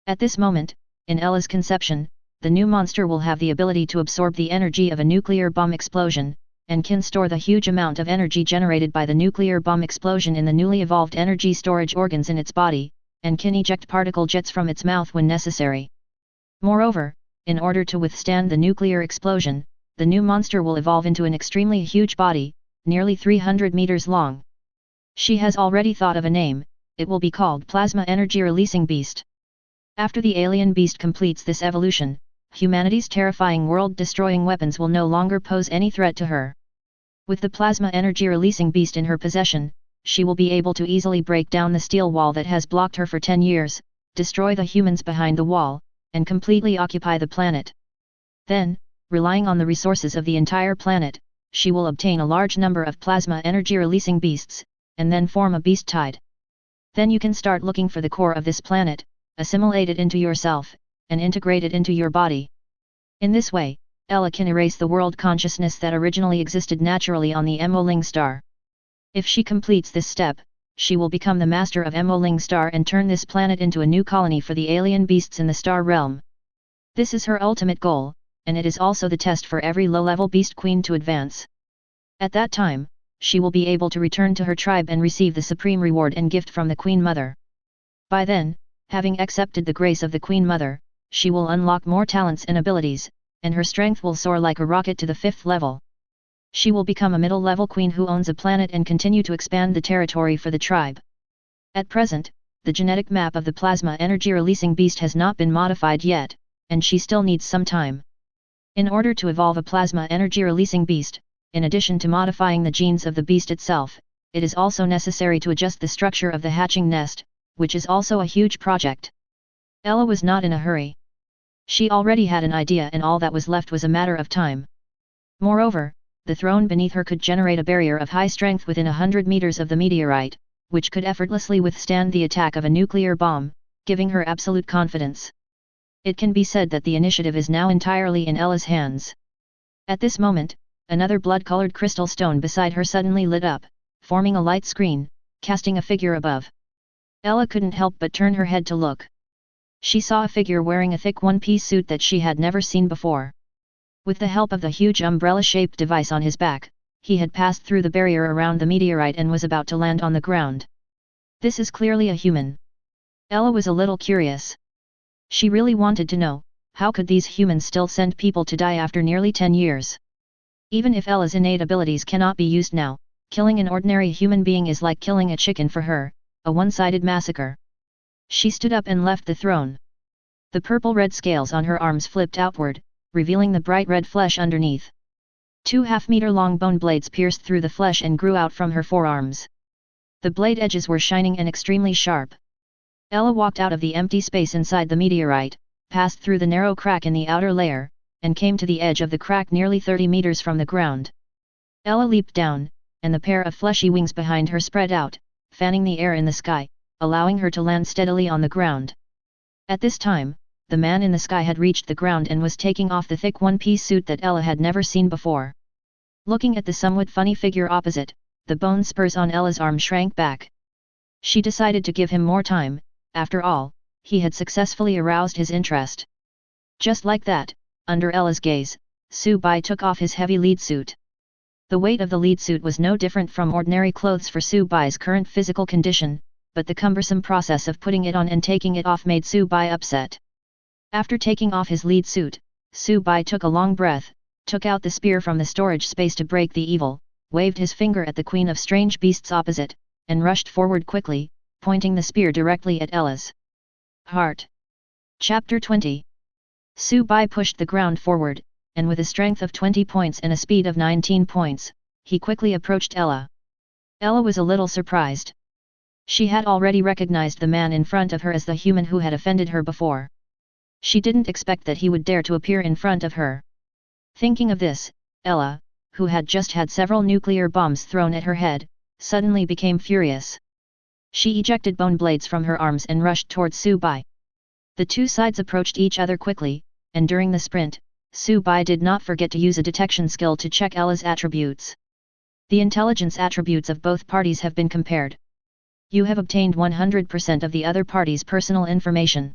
At this moment, in Ella's conception, the new monster will have the ability to absorb the energy of a nuclear bomb explosion, and can store the huge amount of energy generated by the nuclear bomb explosion in the newly evolved energy storage organs in its body, and can eject particle jets from its mouth when necessary. Moreover, in order to withstand the nuclear explosion, the new monster will evolve into an extremely huge body, nearly 300 meters long. She has already thought of a name. It will be called Plasma Energy Releasing Beast. After the alien beast completes this evolution, humanity's terrifying world-destroying weapons will no longer pose any threat to her. With the Plasma Energy Releasing Beast in her possession, she will be able to easily break down the steel wall that has blocked her for 10 years, destroy the humans behind the wall, and completely occupy the planet. Then, relying on the resources of the entire planet, she will obtain a large number of plasma energy releasing beasts, and then form a beast tide. Then you can start looking for the core of this planet, assimilate it into yourself, and integrate it into your body. In this way, Ella can erase the world consciousness that originally existed naturally on the Emoling star. If she completes this step, she will become the master of Emoling star and turn this planet into a new colony for the alien beasts in the star realm. This is her ultimate goal, and it is also the test for every low-level beast queen to advance. At that time, she will be able to return to her tribe and receive the supreme reward and gift from the Queen Mother. By then, having accepted the grace of the Queen Mother, she will unlock more talents and abilities, and her strength will soar like a rocket to the 5th level. She will become a middle-level queen who owns a planet and continue to expand the territory for the tribe. At present, the genetic map of the plasma energy-releasing beast has not been modified yet, and she still needs some time. In order to evolve a plasma energy-releasing beast, in addition to modifying the genes of the beast itself, it is also necessary to adjust the structure of the hatching nest, which is also a huge project. Ella was not in a hurry. She already had an idea and all that was left was a matter of time. Moreover, the throne beneath her could generate a barrier of high strength within 100 meters of the meteorite, which could effortlessly withstand the attack of a nuclear bomb, giving her absolute confidence. It can be said that the initiative is now entirely in Ella's hands. At this moment, another blood-colored crystal stone beside her suddenly lit up, forming a light screen, casting a figure above. Ella couldn't help but turn her head to look. She saw a figure wearing a thick one-piece suit that she had never seen before. With the help of the huge umbrella-shaped device on his back, he had passed through the barrier around the meteorite and was about to land on the ground. This is clearly a human. Ella was a little curious. She really wanted to know, how could these humans still send people to die after nearly 10 years? Even if Ella's innate abilities cannot be used now, killing an ordinary human being is like killing a chicken for her, a one-sided massacre. She stood up and left the throne. The purple-red scales on her arms flipped outward, revealing the bright red flesh underneath. 2 half-meter-long bone blades pierced through the flesh and grew out from her forearms. The blade edges were shining and extremely sharp. Ella walked out of the empty space inside the meteorite, passed through the narrow crack in the outer layer, and came to the edge of the crack nearly 30 meters from the ground. Ella leaped down, and the pair of fleshy wings behind her spread out, fanning the air in the sky, allowing her to land steadily on the ground. At this time, the man in the sky had reached the ground and was taking off the thick one-piece suit that Ella had never seen before. Looking at the somewhat funny figure opposite, the bone spurs on Ella's arm shrank back. She decided to give him more time. After all, he had successfully aroused his interest. Just like that, under Ella's gaze, Su-bai took off his heavy lead suit. The weight of the lead suit was no different from ordinary clothes for Su-bai's current physical condition, but the cumbersome process of putting it on and taking it off made Su-bai upset. After taking off his lead suit, Su-bai took a long breath, took out the spear from the storage space to break the evil, waved his finger at the Queen of Strange Beasts opposite, and rushed forward quickly, pointing the spear directly at Ella's heart. Chapter 20. Su-bai pushed the ground forward, and with a strength of 20 points and a speed of 19 points, he quickly approached Ella. Ella was a little surprised. She had already recognized the man in front of her as the human who had offended her before. She didn't expect that he would dare to appear in front of her. Thinking of this, Ella, who had just had several nuclear bombs thrown at her head, suddenly became furious. She ejected bone blades from her arms and rushed towards Su-bai. The two sides approached each other quickly, and during the sprint, Su-bai did not forget to use a detection skill to check Ella's attributes. The intelligence attributes of both parties have been compared. You have obtained 100% of the other party's personal information.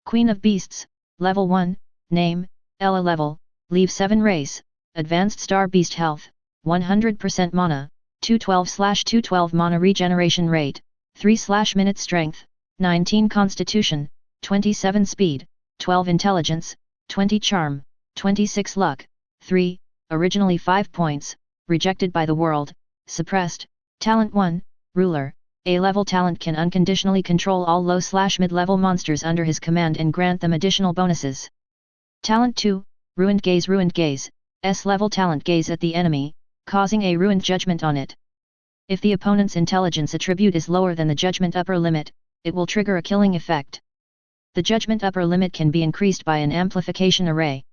Queen of Beasts, Level 1, Name, Ella Level, Leave 7 Race, Advanced Star Beast Health, 100% Mana, 212/212 Mana Regeneration Rate, 3/Minute Strength, 19 Constitution, 27 Speed, 12 Intelligence, 20 Charm, 26 Luck, 3, originally 5 points, rejected by the world, suppressed, Talent 1, Ruler. A-level talent can unconditionally control all low/mid-level monsters under his command and grant them additional bonuses. Talent 2, Ruined Gaze. S-level talent gaze at the enemy, causing a ruined judgment on it. If the opponent's intelligence attribute is lower than the judgment upper limit, it will trigger a killing effect. The judgment upper limit can be increased by an amplification array.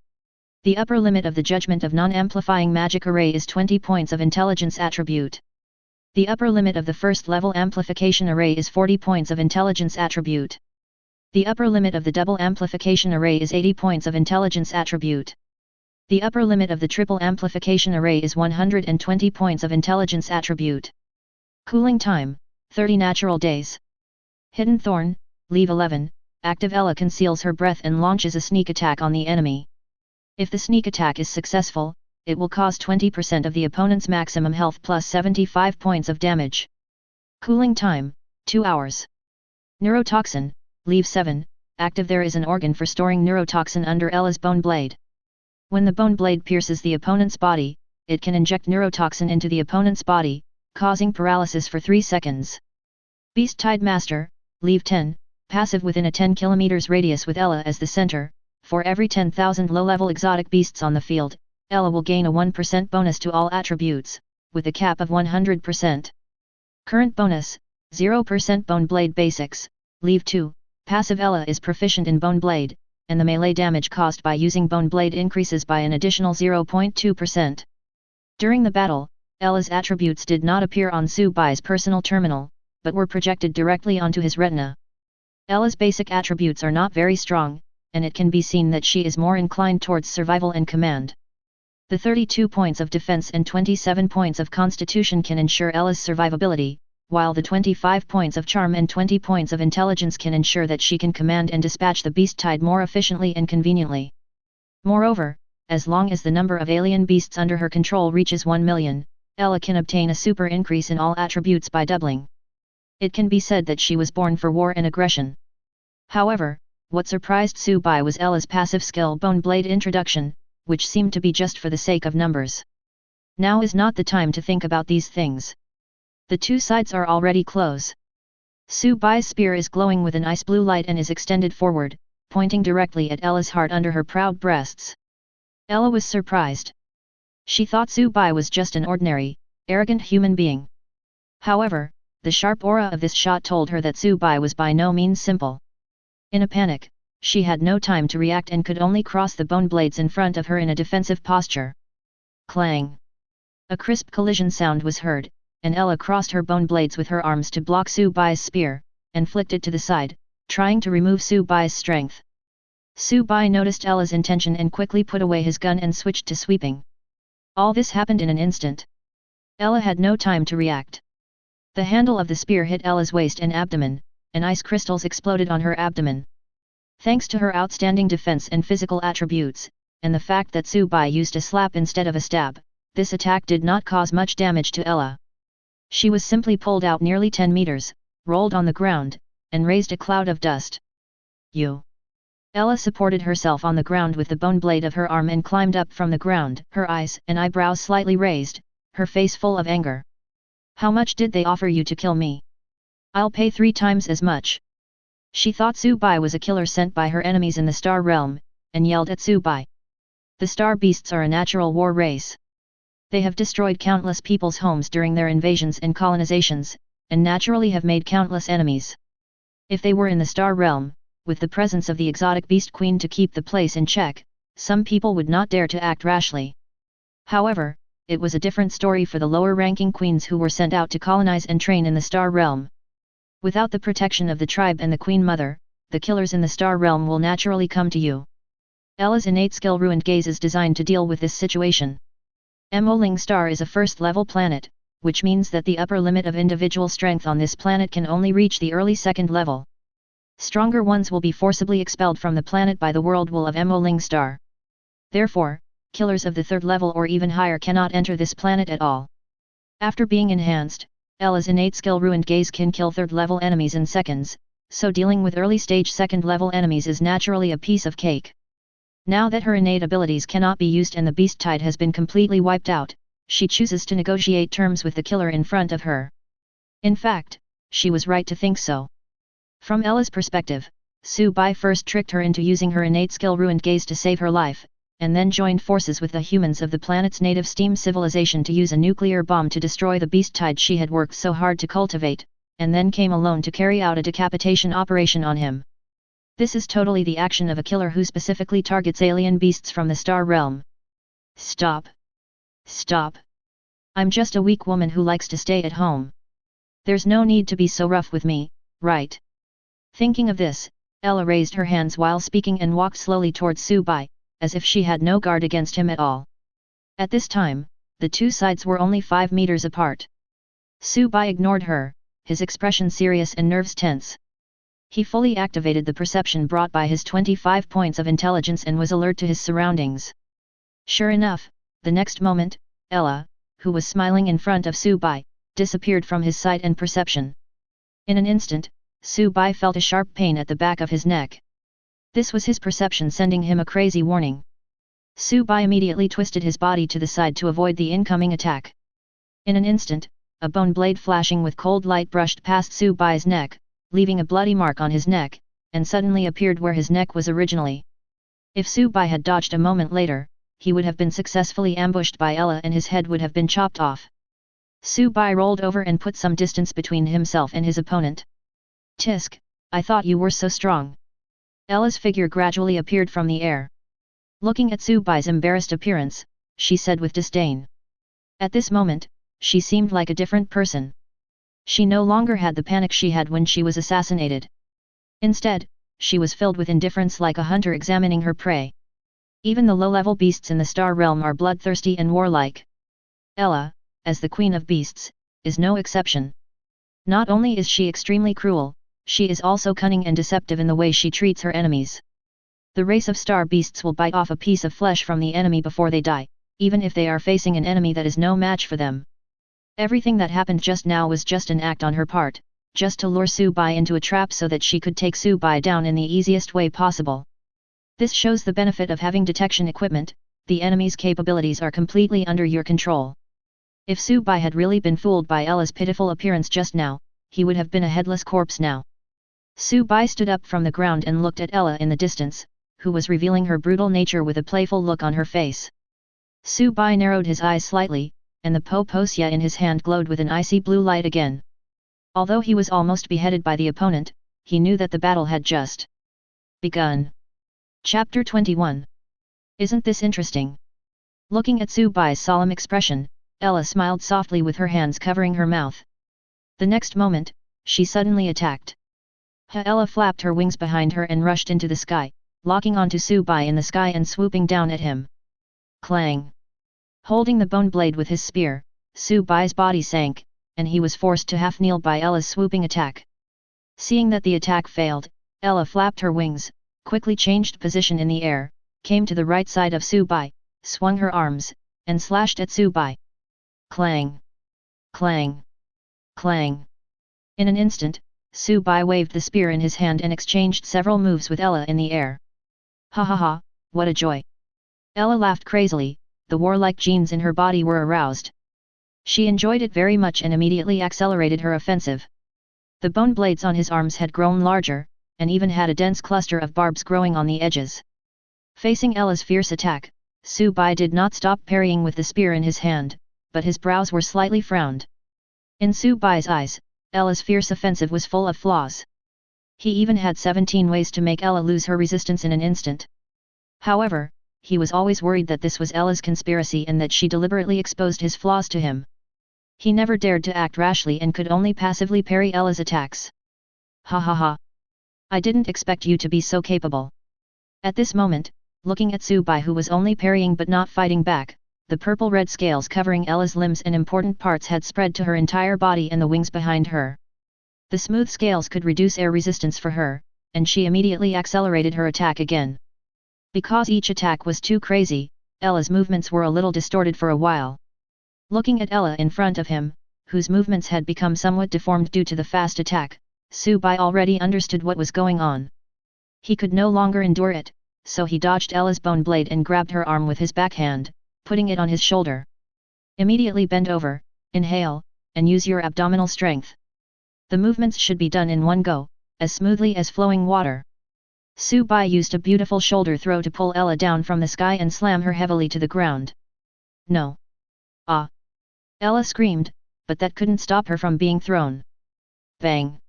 The upper limit of the judgment of non-amplifying magic array is 20 points of intelligence attribute. The upper limit of the first level amplification array is 40 points of intelligence attribute. The upper limit of the double amplification array is 80 points of intelligence attribute. The upper limit of the triple amplification array is 120 points of intelligence attribute. Cooling time, 30 natural days. Hidden Thorn, Leave 11, active Ella conceals her breath and launches a sneak attack on the enemy. If the sneak attack is successful, it will cause 20% of the opponent's maximum health plus 75 points of damage. Cooling time, 2 hours. Neurotoxin, Leave 7, active. There is an organ for storing neurotoxin under Ella's bone blade. When the bone blade pierces the opponent's body, it can inject neurotoxin into the opponent's body, causing paralysis for 3 seconds. Beast Tide Master, Leave 10, passive within a 10 km radius with Ella as the center. For every 10,000 low-level exotic beasts on the field, Ella will gain a 1% bonus to all attributes, with a cap of 100%. Current bonus, 0% Bone Blade Basics, Leave 2, passive Ella is proficient in Bone Blade, and the melee damage caused by using Bone Blade increases by an additional 0.2%. During the battle, Ella's attributes did not appear on Su-bai's personal terminal, but were projected directly onto his retina. Ella's basic attributes are not very strong, and it can be seen that she is more inclined towards survival and command. The 32 points of defense and 27 points of constitution can ensure Ella's survivability, while the 25 points of charm and 20 points of intelligence can ensure that she can command and dispatch the beast tide more efficiently and conveniently. Moreover, as long as the number of alien beasts under her control reaches 1 million, Ella can obtain a super increase in all attributes by doubling. It can be said that she was born for war and aggression. However, what surprised Su-bai was Ella's passive skill Bone Blade introduction, which seemed to be just for the sake of numbers. Now is not the time to think about these things. The two sides are already close. Su-bai's spear is glowing with an ice blue light and is extended forward, pointing directly at Ella's heart under her proud breasts. Ella was surprised. She thought Su-bai was just an ordinary, arrogant human being. However, the sharp aura of this shot told her that Su-bai was by no means simple. In a panic, she had no time to react and could only cross the bone blades in front of her in a defensive posture. Clang! A crisp collision sound was heard, and Ella crossed her bone blades with her arms to block Su-bai's spear, and flicked it to the side, trying to remove Su-bai's strength. Su-bai noticed Ella's intention and quickly put away his gun and switched to sweeping. All this happened in an instant. Ella had no time to react. The handle of the spear hit Ella's waist and abdomen, and ice crystals exploded on her abdomen. Thanks to her outstanding defense and physical attributes, and the fact that Su-bai used a slap instead of a stab, this attack did not cause much damage to Ella. She was simply pulled out nearly 10 meters, rolled on the ground, and raised a cloud of dust. Ella supported herself on the ground with the bone blade of her arm and climbed up from the ground, her eyes and eyebrows slightly raised, her face full of anger. How much did they offer you to kill me? I'll pay 3 times as much. She thought Su-bai was a killer sent by her enemies in the Star Realm, and yelled at Su-bai. The Star Beasts are a natural war race. They have destroyed countless people's homes during their invasions and colonizations, and naturally have made countless enemies. If they were in the Star Realm, with the presence of the exotic beast queen to keep the place in check, some people would not dare to act rashly. However, it was a different story for the lower-ranking queens who were sent out to colonize and train in the Star Realm. Without the protection of the tribe and the Queen Mother, the killers in the Star Realm will naturally come to you. Ella's innate skill Ruined Gaze is designed to deal with this situation. Moling Star is a first-level planet, which means that the upper limit of individual strength on this planet can only reach the early second level. Stronger ones will be forcibly expelled from the planet by the world will of Moling Star. Therefore, killers of the third level or even higher cannot enter this planet at all. After being enhanced, Ella's innate skill Ruined Gaze can kill third-level enemies in seconds, so dealing with early-stage second-level enemies is naturally a piece of cake. Now that her innate abilities cannot be used and the beast tide has been completely wiped out, she chooses to negotiate terms with the killer in front of her. In fact, she was right to think so. From Ella's perspective, Su Bai first tricked her into using her innate skill Ruined Gaze to save her life, and then joined forces with the humans of the planet's native steam civilization to use a nuclear bomb to destroy the beast tide she had worked so hard to cultivate, and then came alone to carry out a decapitation operation on him. This is totally the action of a killer who specifically targets alien beasts from the Star Realm. Stop. Stop. I'm just a weak woman who likes to stay at home. There's no need to be so rough with me, right? Thinking of this, Ella raised her hands while speaking and walked slowly towards Su Bai, as if she had no guard against him at all. At this time, the two sides were only 5 meters apart. Su Bai ignored her, his expression serious and nerves tense. He fully activated the perception brought by his 25 points of intelligence and was alert to his surroundings. Sure enough, the next moment, Ella, who was smiling in front of Su Bai, disappeared from his sight and perception. In an instant, Su Bai felt a sharp pain at the back of his neck. This was his perception sending him a crazy warning. Su Bai immediately twisted his body to the side to avoid the incoming attack. In an instant, a bone blade flashing with cold light brushed past Su Bai's neck, leaving a bloody mark on his neck, and suddenly appeared where his neck was originally. If Su Bai had dodged a moment later, he would have been successfully ambushed by Ella and his head would have been chopped off. Su Bai rolled over and put some distance between himself and his opponent. Tisk, I thought you were so strong. Ella's figure gradually appeared from the air. Looking at Su Bai's embarrassed appearance, she said with disdain. At this moment, she seemed like a different person. She no longer had the panic she had when she was assassinated. Instead, she was filled with indifference like a hunter examining her prey. Even the low-level beasts in the Star Realm are bloodthirsty and warlike. Ella, as the Queen of Beasts, is no exception. Not only is she extremely cruel, she is also cunning and deceptive in the way she treats her enemies. The race of star beasts will bite off a piece of flesh from the enemy before they die, even if they are facing an enemy that is no match for them. Everything that happened just now was just an act on her part, just to lure Su Bai into a trap so that she could take Su Bai down in the easiest way possible. This shows the benefit of having detection equipment. The enemy's capabilities are completely under your control. If Su Bai had really been fooled by Ella's pitiful appearance just now, he would have been a headless corpse now. Su Bai stood up from the ground and looked at Ella in the distance, who was revealing her brutal nature with a playful look on her face. Su Bai narrowed his eyes slightly, and the poposya in his hand glowed with an icy blue light again. Although he was almost beheaded by the opponent, he knew that the battle had just begun. Chapter 21. Isn't this interesting? Looking at Su Bai's solemn expression, Ella smiled softly with her hands covering her mouth. The next moment, she suddenly attacked. Ella flapped her wings behind her and rushed into the sky, locking onto Su Bai in the sky and swooping down at him. Clang! Holding the bone blade with his spear, Su Bai's body sank, and he was forced to half-kneel by Ella's swooping attack. Seeing that the attack failed, Ella flapped her wings, quickly changed position in the air, came to the right side of Su Bai, swung her arms, and slashed at Su Bai. Clang! Clang! Clang! In an instant, Su Bai waved the spear in his hand and exchanged several moves with Ella in the air. Ha ha ha, what a joy! Ella laughed crazily, the warlike genes in her body were aroused. She enjoyed it very much and immediately accelerated her offensive. The bone blades on his arms had grown larger, and even had a dense cluster of barbs growing on the edges. Facing Ella's fierce attack, Su Bai did not stop parrying with the spear in his hand, but his brows were slightly frowned. In Su Bai's eyes, Ella's fierce offensive was full of flaws. He even had 17 ways to make Ella lose her resistance in an instant. However, he was always worried that this was Ella's conspiracy and that she deliberately exposed his flaws to him. He never dared to act rashly and could only passively parry Ella's attacks. Ha ha ha. I didn't expect you to be so capable. At this moment, looking at Su Bai, who was only parrying but not fighting back, the purple-red scales covering Ella's limbs and important parts had spread to her entire body and the wings behind her. The smooth scales could reduce air resistance for her, and she immediately accelerated her attack again. Because each attack was too crazy, Ella's movements were a little distorted for a while. Looking at Ella in front of him, whose movements had become somewhat deformed due to the fast attack, Su Bai already understood what was going on. He could no longer endure it, so he dodged Ella's bone blade and grabbed her arm with his backhand, putting it on his shoulder. Immediately bend over, inhale, and use your abdominal strength. The movements should be done in one go, as smoothly as flowing water. Su Bai used a beautiful shoulder throw to pull Ella down from the sky and slam her heavily to the ground. No. Ah! Ella screamed, but that couldn't stop her from being thrown. Bang!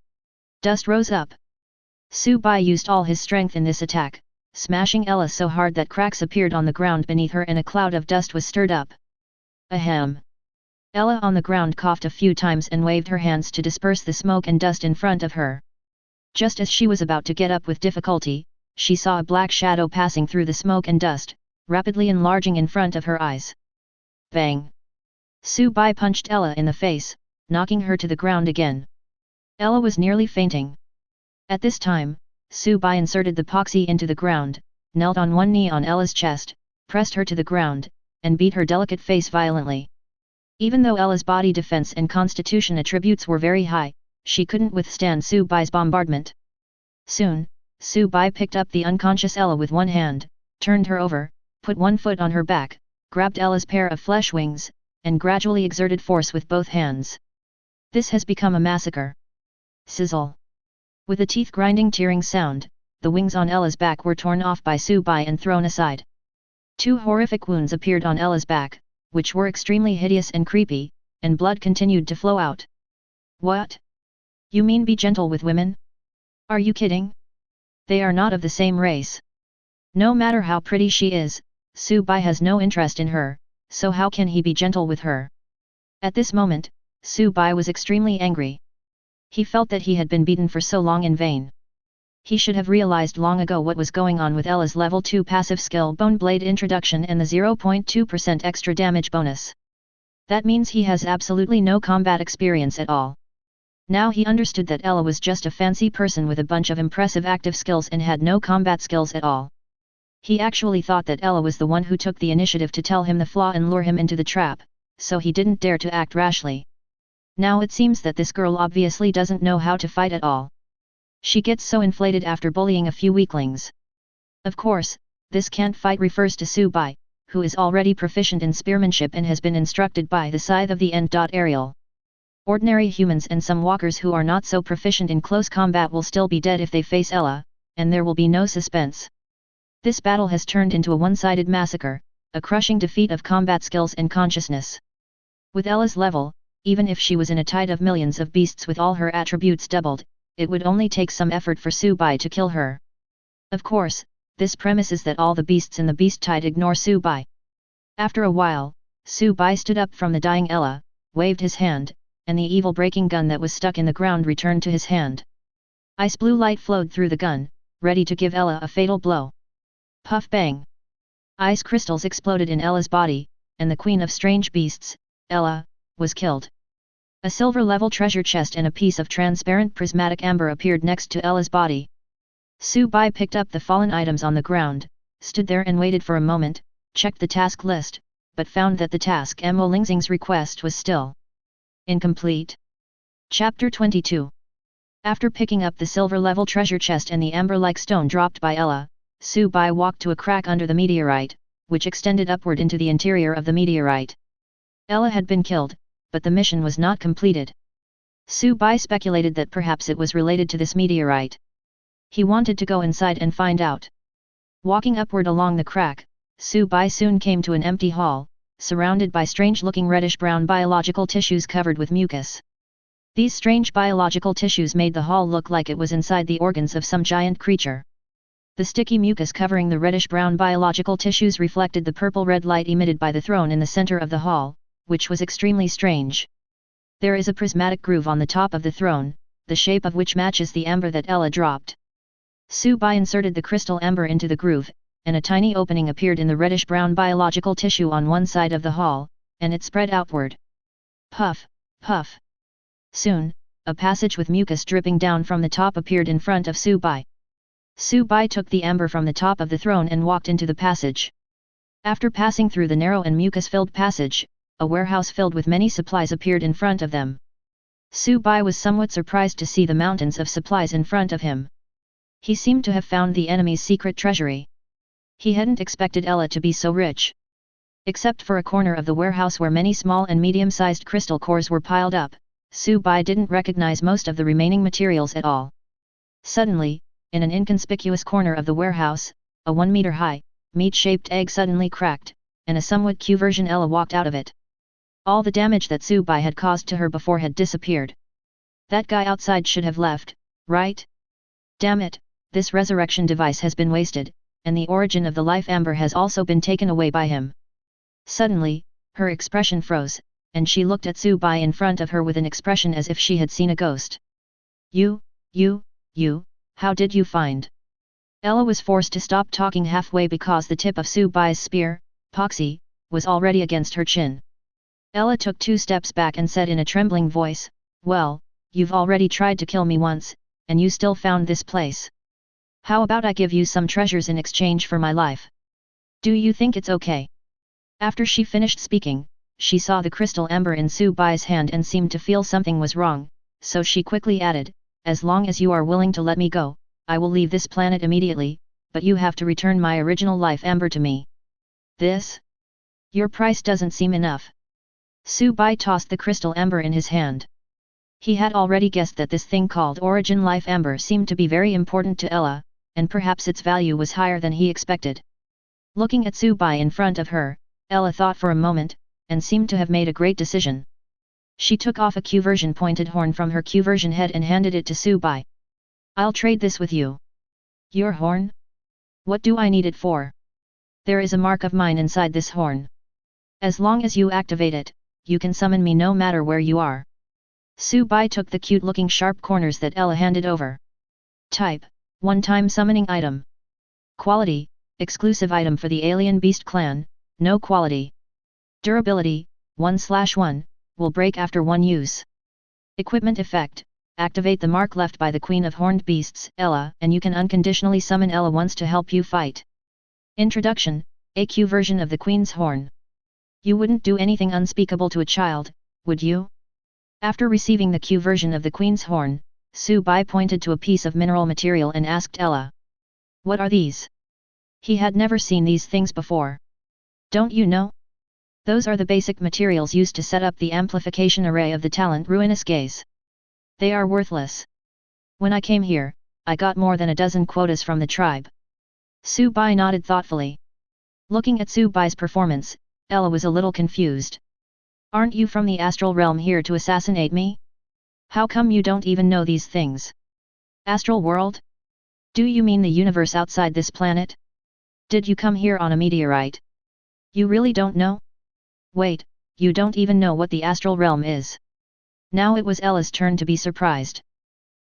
Dust rose up. Su Bai used all his strength in this attack, smashing Ella so hard that cracks appeared on the ground beneath her and a cloud of dust was stirred up. Ahem! Ella on the ground coughed a few times and waved her hands to disperse the smoke and dust in front of her. Just as she was about to get up with difficulty, she saw a black shadow passing through the smoke and dust, rapidly enlarging in front of her eyes. Bang! Su Bai punched Ella in the face, knocking her to the ground again. Ella was nearly fainting. At this time, Su Bai inserted the poxy into the ground, knelt on one knee on Ella's chest, pressed her to the ground, and beat her delicate face violently. Even though Ella's body defense and constitution attributes were very high, she couldn't withstand Su Bai's bombardment. Soon, Su Bai picked up the unconscious Ella with one hand, turned her over, put one foot on her back, grabbed Ella's pair of flesh wings, and gradually exerted force with both hands. This has become a massacre. Sizzle! With a teeth-grinding tearing sound, the wings on Ella's back were torn off by Su Bai and thrown aside. 2 horrific wounds appeared on Ella's back, which were extremely hideous and creepy, and blood continued to flow out. What? You mean be gentle with women? Are you kidding? They are not of the same race. No matter how pretty she is, Su Bai has no interest in her, so how can he be gentle with her? At this moment, Su Bai was extremely angry. He felt that he had been beaten for so long in vain. He should have realized long ago what was going on with Ella's level 2 passive skill Bone Blade introduction and the 0.2% extra damage bonus. That means he has absolutely no combat experience at all. Now he understood that Ella was just a fancy person with a bunch of impressive active skills and had no combat skills at all. He actually thought that Ella was the one who took the initiative to tell him the flaw and lure him into the trap, so he didn't dare to act rashly. Now it seems that this girl obviously doesn't know how to fight at all. She gets so inflated after bullying a few weaklings. Of course, this can't fight refers to Su Bai, who is already proficient in spearmanship and has been instructed by the Scythe of the End. Ariel. Ordinary humans and some walkers who are not so proficient in close combat will still be dead if they face Ella, and there will be no suspense. This battle has turned into a one-sided massacre, a crushing defeat of combat skills and consciousness. With Ella's level, even if she was in a tide of millions of beasts with all her attributes doubled, it would only take some effort for Su Bai to kill her. Of course, this premises that all the beasts in the beast tide ignore Su Bai. After a while, Su Bai stood up from the dying Ella, waved his hand, and the evil breaking gun that was stuck in the ground returned to his hand. Ice blue light flowed through the gun, ready to give Ella a fatal blow. Puff bang! Ice crystals exploded in Ella's body, and the queen of strange beasts, Ella, was killed. A silver-level treasure chest and a piece of transparent prismatic amber appeared next to Ella's body. Su Bai picked up the fallen items on the ground, stood there and waited for a moment, checked the task list, but found that the task Mo Lingxing's request was still incomplete. Chapter 22. After picking up the silver-level treasure chest and the amber-like stone dropped by Ella, Su Bai walked to a crack under the meteorite, which extended upward into the interior of the meteorite. Ella had been killed, but the mission was not completed. Su Bai speculated that perhaps it was related to this meteorite. He wanted to go inside and find out. Walking upward along the crack, Su-bai soon came to an empty hall, surrounded by strange-looking reddish-brown biological tissues covered with mucus. These strange biological tissues made the hall look like it was inside the organs of some giant creature. The sticky mucus covering the reddish-brown biological tissues reflected the purple-red light emitted by the throne in the center of the hall, which was extremely strange. There is a prismatic groove on the top of the throne, the shape of which matches the amber that Ella dropped. Su-bai inserted the crystal amber into the groove, and a tiny opening appeared in the reddish-brown biological tissue on one side of the hall, and it spread outward. Puff, puff. Soon, a passage with mucus dripping down from the top appeared in front of Su-bai. Su-bai took the amber from the top of the throne and walked into the passage. After passing through the narrow and mucus-filled passage, a warehouse filled with many supplies appeared in front of them. Su-bai was somewhat surprised to see the mountains of supplies in front of him. He seemed to have found the enemy's secret treasury. He hadn't expected Ella to be so rich. Except for a corner of the warehouse where many small and medium-sized crystal cores were piled up, Su-bai didn't recognize most of the remaining materials at all. Suddenly, in an inconspicuous corner of the warehouse, a 1-meter-high, meat-shaped egg suddenly cracked, and a somewhat cute version Ella walked out of it. All the damage that Su-bai had caused to her before had disappeared. That guy outside should have left, right? Damn it, this resurrection device has been wasted, and the origin of the life amber has also been taken away by him. Suddenly, her expression froze, and she looked at Su-bai in front of her with an expression as if she had seen a ghost. You, how did you find? Ella was forced to stop talking halfway because the tip of Su-bai's spear, punchy, was already against her chin. Ella took 2 steps back and said in a trembling voice, "Well, you've already tried to kill me once, and you still found this place. How about I give you some treasures in exchange for my life? Do you think it's okay?" After she finished speaking, she saw the crystal amber in Su-bai's hand and seemed to feel something was wrong, so she quickly added, "As long as you are willing to let me go, I will leave this planet immediately, but you have to return my original life amber to me." This? Your price doesn't seem enough. Su-bai tossed the crystal amber in his hand. He had already guessed that this thing called origin life amber seemed to be very important to Ella, and perhaps its value was higher than he expected. Looking at Su-bai in front of her, Ella thought for a moment, and seemed to have made a great decision. She took off a Q-version pointed horn from her Q-version head and handed it to Su-bai. "I'll trade this with you." "Your horn? What do I need it for?" "There is a mark of mine inside this horn. As long as you activate it, you can summon me no matter where you are." Su-bai took the cute-looking sharp corners that Ella handed over. Type: one-time summoning item. Quality: exclusive item for the Alien Beast Clan, no quality. Durability: 1/1, will break after 1 use. Equipment effect: activate the mark left by the Queen of Horned Beasts, Ella, and you can unconditionally summon Ella once to help you fight. Introduction: AQ version of the Queen's Horn. You wouldn't do anything unspeakable to a child, would you? After receiving the Q version of the Queen's Horn, Su-bai pointed to a piece of mineral material and asked Ella. "What are these?" He had never seen these things before. "Don't you know? Those are the basic materials used to set up the amplification array of the talent Ruinous Gaze. They are worthless. When I came here, I got more than a dozen quotas from the tribe." Su-bai nodded thoughtfully. Looking at Su-bai's performance, Ella was a little confused. "Aren't you from the astral realm here to assassinate me? How come you don't even know these things? Astral world? Do you mean the universe outside this planet? Did you come here on a meteorite? You really don't know? Wait, you don't even know what the astral realm is." Now it was Ella's turn to be surprised.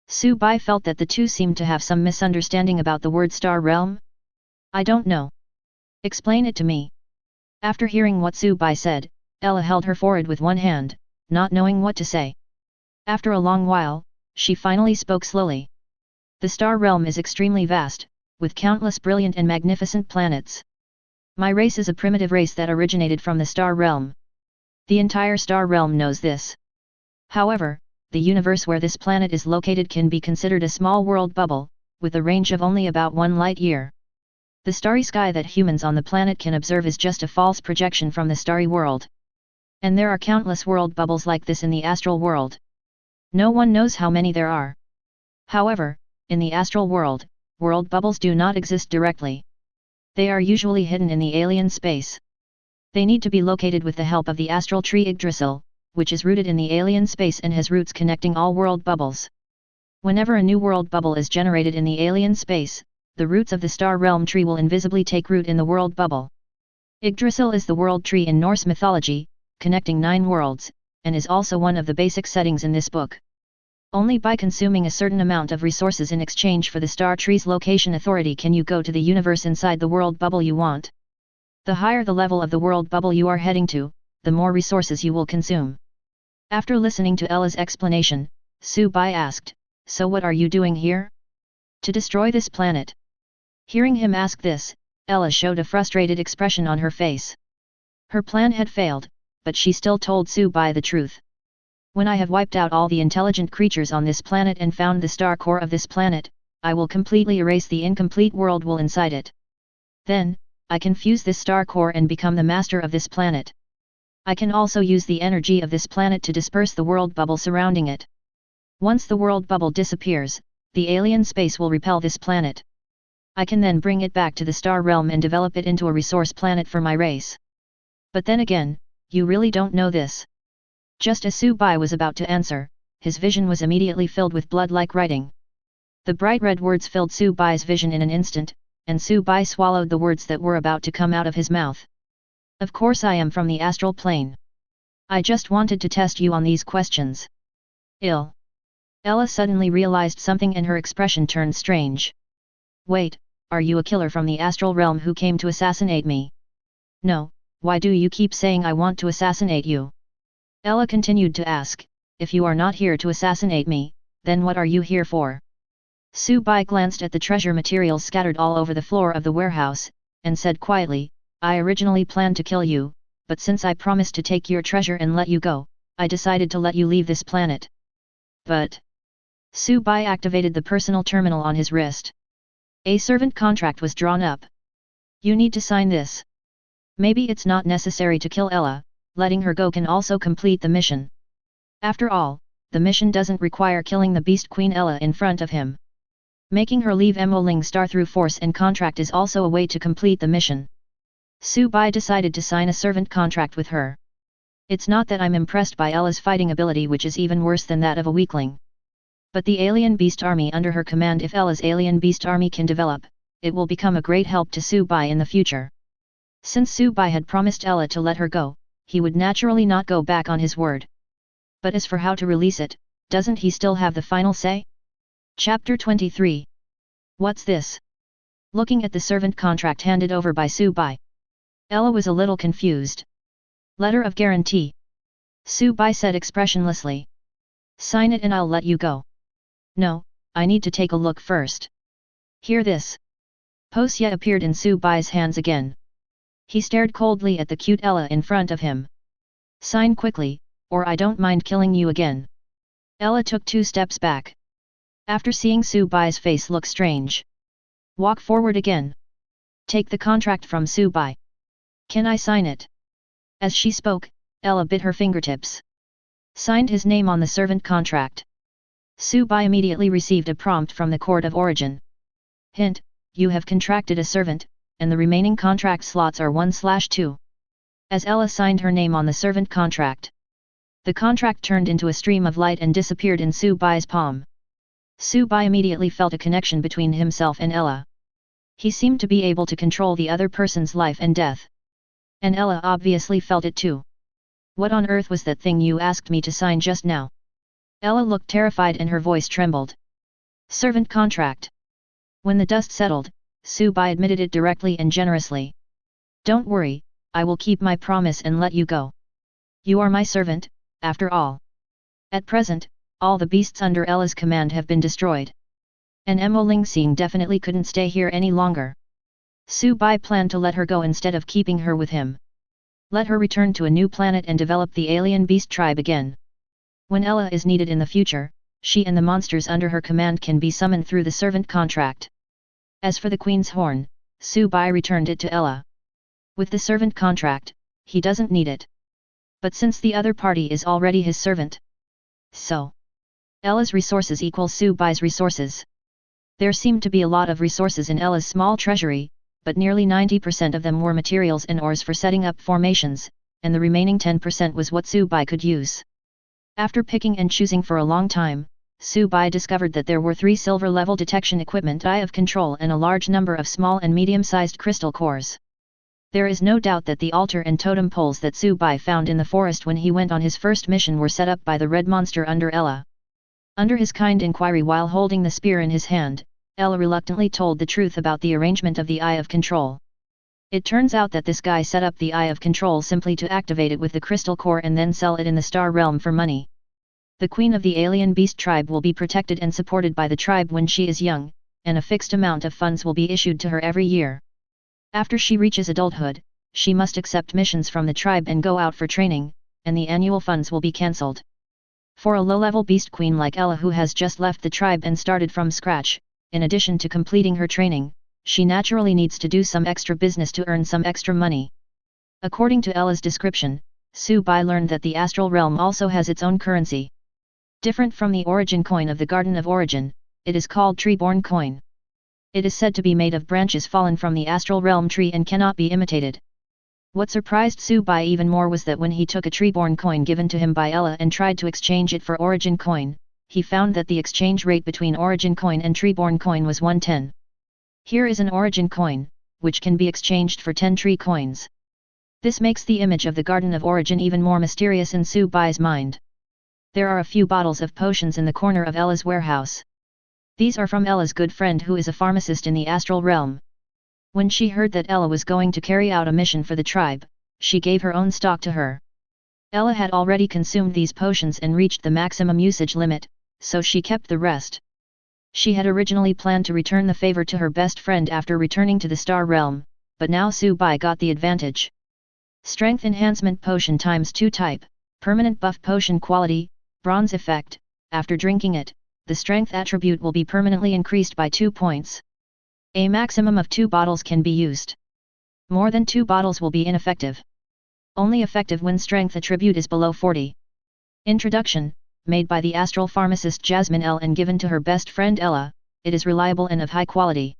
Su-bai felt that the two seemed to have some misunderstanding about the word star realm. "I don't know. Explain it to me." After hearing what Su-bai said, Ella held her forehead with one hand, not knowing what to say. After a long while, she finally spoke slowly. "The star realm is extremely vast, with countless brilliant and magnificent planets. My race is a primitive race that originated from the star realm. The entire star realm knows this. However, the universe where this planet is located can be considered a small world bubble, with a range of only about 1 light-year. The starry sky that humans on the planet can observe is just a false projection from the starry world. And there are countless world bubbles like this in the astral world. No one knows how many there are. However, in the astral world, world bubbles do not exist directly. They are usually hidden in the alien space. They need to be located with the help of the astral tree Yggdrasil, which is rooted in the alien space and has roots connecting all world bubbles. Whenever a new world bubble is generated in the alien space, the roots of the star realm tree will invisibly take root in the world bubble. Yggdrasil is the world tree in Norse mythology, connecting 9 worlds, and is also one of the basic settings in this book. Only by consuming a certain amount of resources in exchange for the star tree's location authority can you go to the universe inside the world bubble you want. The higher the level of the world bubble you are heading to, the more resources you will consume. After listening to Ella's explanation, Su-bai asked, "So what are you doing here?" "To destroy this planet." Hearing him ask this, Ella showed a frustrated expression on her face. Her plan had failed, but she still told Su-bai the truth. "When I have wiped out all the intelligent creatures on this planet and found the star core of this planet, I will completely erase the incomplete world wool inside it. Then, I can fuse this star core and become the master of this planet. I can also use the energy of this planet to disperse the world bubble surrounding it. Once the world bubble disappears, the alien space will repel this planet. I can then bring it back to the star realm and develop it into a resource planet for my race." "But then again, you really don't know this." Just as Su-bai was about to answer, his vision was immediately filled with blood-like writing. The bright red words filled Su-bai's vision in an instant, and Su-bai swallowed the words that were about to come out of his mouth. "Of course I am from the astral plane. I just wanted to test you on these questions." "Ill." Ella suddenly realized something and her expression turned strange. "Wait, are you a killer from the astral realm who came to assassinate me?" "No, why do you keep saying I want to assassinate you?" Ella continued to ask, "If you are not here to assassinate me, then what are you here for?" Su-bai glanced at the treasure materials scattered all over the floor of the warehouse, and said quietly, "I originally planned to kill you, but since I promised to take your treasure and let you go, I decided to let you leave this planet." "But..." Su-bai activated the personal terminal on his wrist. A servant contract was drawn up. "You need to sign this." Maybe it's not necessary to kill Ella, letting her go can also complete the mission. After all, the mission doesn't require killing the Beast Queen Ella in front of him. Making her leave Emoling Star through force and contract is also a way to complete the mission. Su-bai decided to sign a servant contract with her. "It's not that I'm impressed by Ella's fighting ability, which is even worse than that of a weakling. But the alien beast army under her command, if Ella's alien beast army can develop, it will become a great help to Su-bai in the future." Since Su-bai had promised Ella to let her go, he would naturally not go back on his word. But as for how to release it, doesn't he still have the final say? Chapter 23. What's this? Looking at the servant contract handed over by Su-bai, Ella was a little confused. "Letter of guarantee," Su-bai said expressionlessly. "Sign it and I'll let you go." "No, I need to take a look first." "Hear this." Posya appeared in Su-bai's hands again. He stared coldly at the cute Ella in front of him. "Sign quickly, or I don't mind killing you again." Ella took 2 steps back. After seeing Su-bai's face look strange, "Walk forward again. Take the contract from Su-bai." "Can I sign it?" As she spoke, Ella bit her fingertips. Signed his name on the servant contract. Su-bai immediately received a prompt from the Court of Origin. Hint, you have contracted a servant, and the remaining contract slots are 1/2. As Ella signed her name on the servant contract, the contract turned into a stream of light and disappeared in Su-bai's palm. Su-bai immediately felt a connection between himself and Ella. He seemed to be able to control the other person's life and death. And Ella obviously felt it too. "What on earth was that thing you asked me to sign just now?" Ella looked terrified and her voice trembled. "Servant contract." When the dust settled, Su-bai admitted it directly and generously. "Don't worry, I will keep my promise and let you go. You are my servant, after all. At present, all the beasts under Ella's command have been destroyed. And Emoling Sing definitely couldn't stay here any longer." Su-bai planned to let her go instead of keeping her with him. Let her return to a new planet and develop the alien beast tribe again. When Ella is needed in the future, she and the monsters under her command can be summoned through the servant contract. As for the Queen's Horn, Su-bai returned it to Ella. With the servant contract, he doesn't need it. But since the other party is already his servant, so Ella's resources equal Su-bai's resources. There seemed to be a lot of resources in Ella's small treasury, but nearly 90% of them were materials and ores for setting up formations, and the remaining 10% was what Su-bai could use. After picking and choosing for a long time, Su-bai discovered that there were 3 silver-level detection equipment, eye of control, and a large number of small and medium-sized crystal cores. There is no doubt that the altar and totem poles that Su-bai found in the forest when he went on his first mission were set up by the red monster under Ella. Under his kind inquiry while holding the spear in his hand, Ella reluctantly told the truth about the arrangement of the Eye of Control. It turns out that this guy set up the Eye of Control simply to activate it with the crystal core and then sell it in the Star Realm for money. The queen of the alien beast tribe will be protected and supported by the tribe when she is young, and a fixed amount of funds will be issued to her every year. After she reaches adulthood, she must accept missions from the tribe and go out for training, and the annual funds will be cancelled. For a low-level beast queen like Ella who has just left the tribe and started from scratch, in addition to completing her training, she naturally needs to do some extra business to earn some extra money. According to Ella's description, Su-bai learned that the astral realm also has its own currency. Different from the origin coin of the Garden of Origin, it is called Treeborn coin. It is said to be made of branches fallen from the astral realm tree and cannot be imitated. What surprised Su-bai even more was that when he took a Treeborn coin given to him by Ella and tried to exchange it for origin coin, he found that the exchange rate between origin coin and Treeborn coin was 1:10. Here is an origin coin, which can be exchanged for 10 tree coins. This makes the image of the Garden of Origin even more mysterious in Su-bai's mind. There are a few bottles of potions in the corner of Ella's warehouse. These are from Ella's good friend who is a pharmacist in the astral realm. When she heard that Ella was going to carry out a mission for the tribe, she gave her own stock to her. Ella had already consumed these potions and reached the maximum usage limit, so she kept the rest. She had originally planned to return the favor to her best friend after returning to the Star Realm, but now Su-bai got the advantage. Strength Enhancement Potion ×2 type, permanent buff potion quality, bronze effect, after drinking it, the strength attribute will be permanently increased by 2 points. A maximum of 2 bottles can be used. More than 2 bottles will be ineffective. Only effective when strength attribute is below 40. Introduction, made by the astral pharmacist Jasmine L and given to her best friend Ella, it is reliable and of high quality.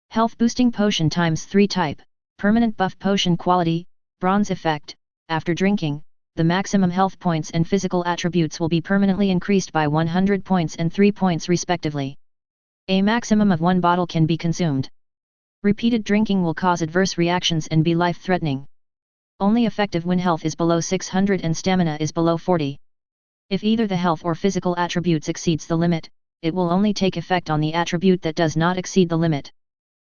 Health Boosting Potion ×3 type, permanent buff potion quality, bronze effect, after drinking, the maximum health points and physical attributes will be permanently increased by 100 points and 3 points respectively. A maximum of 1 bottle can be consumed. Repeated drinking will cause adverse reactions and be life-threatening. Only effective when health is below 600 and stamina is below 40. If either the health or physical attributes exceeds the limit, it will only take effect on the attribute that does not exceed the limit.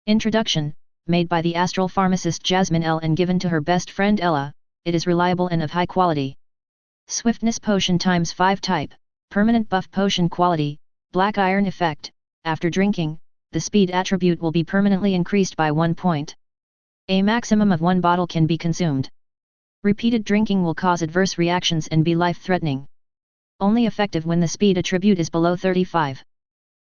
Introduction, made by the astral pharmacist Jasmine L and given to her best friend Ella, it is reliable and of high quality. Swiftness Potion ×5 type, permanent buff potion quality, black iron effect, after drinking, the speed attribute will be permanently increased by 1 point. A maximum of 1 bottle can be consumed. Repeated drinking will cause adverse reactions and be life-threatening. Only effective when the speed attribute is below 35.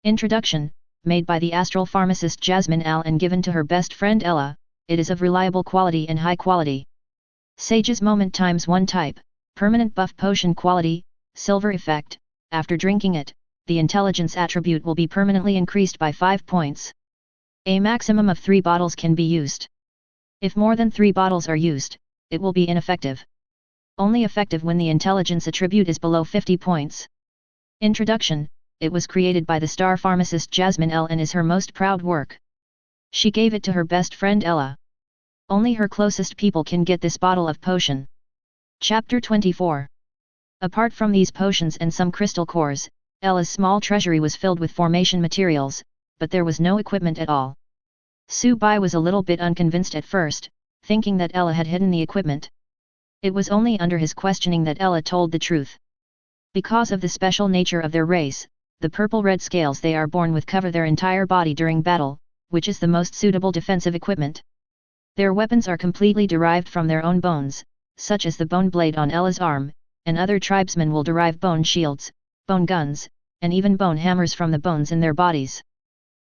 Introduction, made by the astral pharmacist Jasmine L and given to her best friend Ella, it is of reliable quality and high quality. Sage's Moment ×1 type, permanent buff potion quality, silver effect, after drinking it, the intelligence attribute will be permanently increased by 5 points. A maximum of 3 bottles can be used. If more than 3 bottles are used, it will be ineffective. Only effective when the intelligence attribute is below 50 points. Introduction, it was created by the star pharmacist Jasmine L and is her most proud work. She gave it to her best friend Ella. Only her closest people can get this bottle of potion. Chapter 24. Apart from these potions and some crystal cores, Ella's small treasury was filled with formation materials, but there was no equipment at all. Su-bai was a little bit unconvinced at first, thinking that Ella had hidden the equipment. It was only under his questioning that Ella told the truth. Because of the special nature of their race, the purple-red scales they are born with cover their entire body during battle, which is the most suitable defensive equipment. Their weapons are completely derived from their own bones, such as the bone blade on Ella's arm, and other tribesmen will derive bone shields, bone guns, and even bone hammers from the bones in their bodies.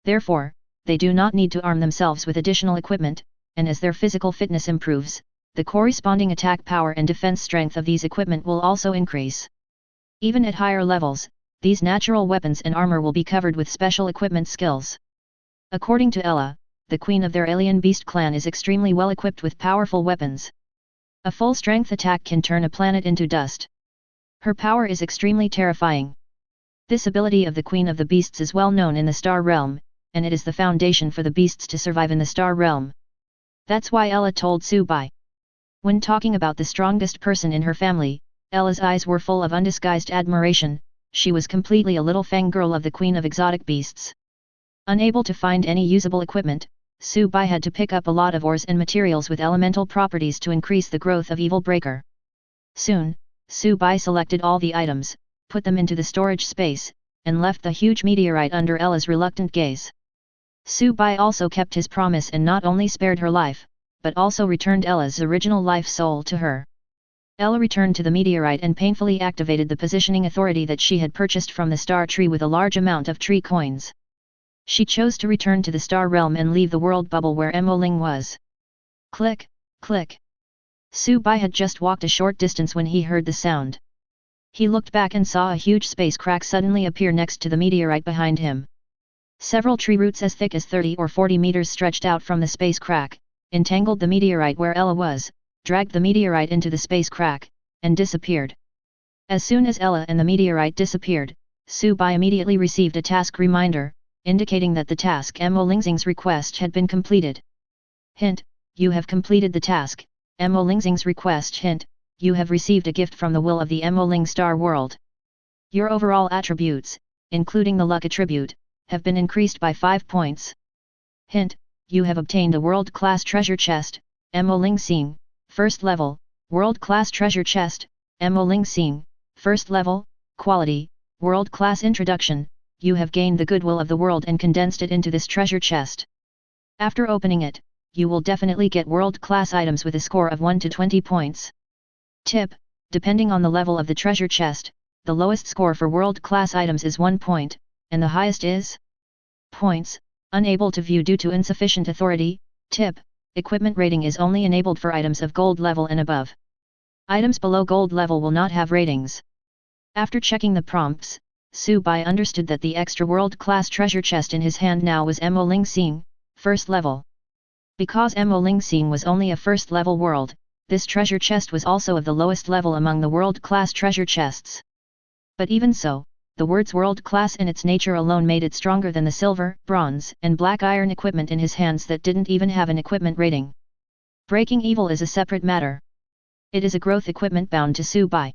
Therefore, they do not need to arm themselves with additional equipment, and as their physical fitness improves, the corresponding attack power and defense strength of these equipment will also increase. Even at higher levels, these natural weapons and armor will be covered with special equipment skills. According to Ella, the queen of their alien beast clan is extremely well equipped with powerful weapons. A full-strength attack can turn a planet into dust. Her power is extremely terrifying. This ability of the Queen of the Beasts is well known in the Star Realm, and it is the foundation for the beasts to survive in the Star Realm. That's why Ella told Subai. When talking about the strongest person in her family, Ella's eyes were full of undisguised admiration. She was completely a little fangirl of the Queen of Exotic Beasts. Unable to find any usable equipment, Subai had to pick up a lot of ores and materials with elemental properties to increase the growth of Evil Breaker. Soon, Subai selected all the items, put them into the storage space, and left the huge meteorite under Ella's reluctant gaze. Subai also kept his promise and not only spared her life, but also returned Ella's original life soul to her. Ella returned to the meteorite and painfully activated the positioning authority that she had purchased from the star tree with a large amount of tree coins. She chose to return to the star realm and leave the world bubble where Emoling was. Click, click. Subai had just walked a short distance when he heard the sound. He looked back and saw a huge space crack suddenly appear next to the meteorite behind him. Several tree roots as thick as 30 or 40 meters stretched out from the space crack, entangled the meteorite where Ella was, dragged the meteorite into the space crack, and disappeared. As soon as Ella and the meteorite disappeared, Subai immediately received a task reminder, indicating that the task Emolingzing's request had been completed. Hint: you have completed the task, Emolingzing's request. Hint: you have received a gift from the will of the Emoling Star World. Your overall attributes, including the luck attribute, have been increased by 5 points. Hint: you have obtained a world-class treasure chest, Emolingzing, first level, world-class treasure chest, Emolingzing, first level, quality, world-class introduction. You have gained the goodwill of the world and condensed it into this treasure chest. After opening it, you will definitely get world-class items with a score of 1 to 20 points. Tip: depending on the level of the treasure chest, the lowest score for world-class items is 1 point, and the highest is points. Unable to view due to insufficient authority. Tip: equipment rating is only enabled for items of gold level and above. Items below gold level will not have ratings. After checking the prompts, Subai understood that the extra world-class treasure chest in his hand now was Emolingzing, first level. Because Emolingzing was only a first-level world, this treasure chest was also of the lowest level among the world-class treasure chests. But even so, the words world-class in its nature alone made it stronger than the silver, bronze, and black iron equipment in his hands that didn't even have an equipment rating. Breaking evil is a separate matter. It is a growth equipment bound to Subai.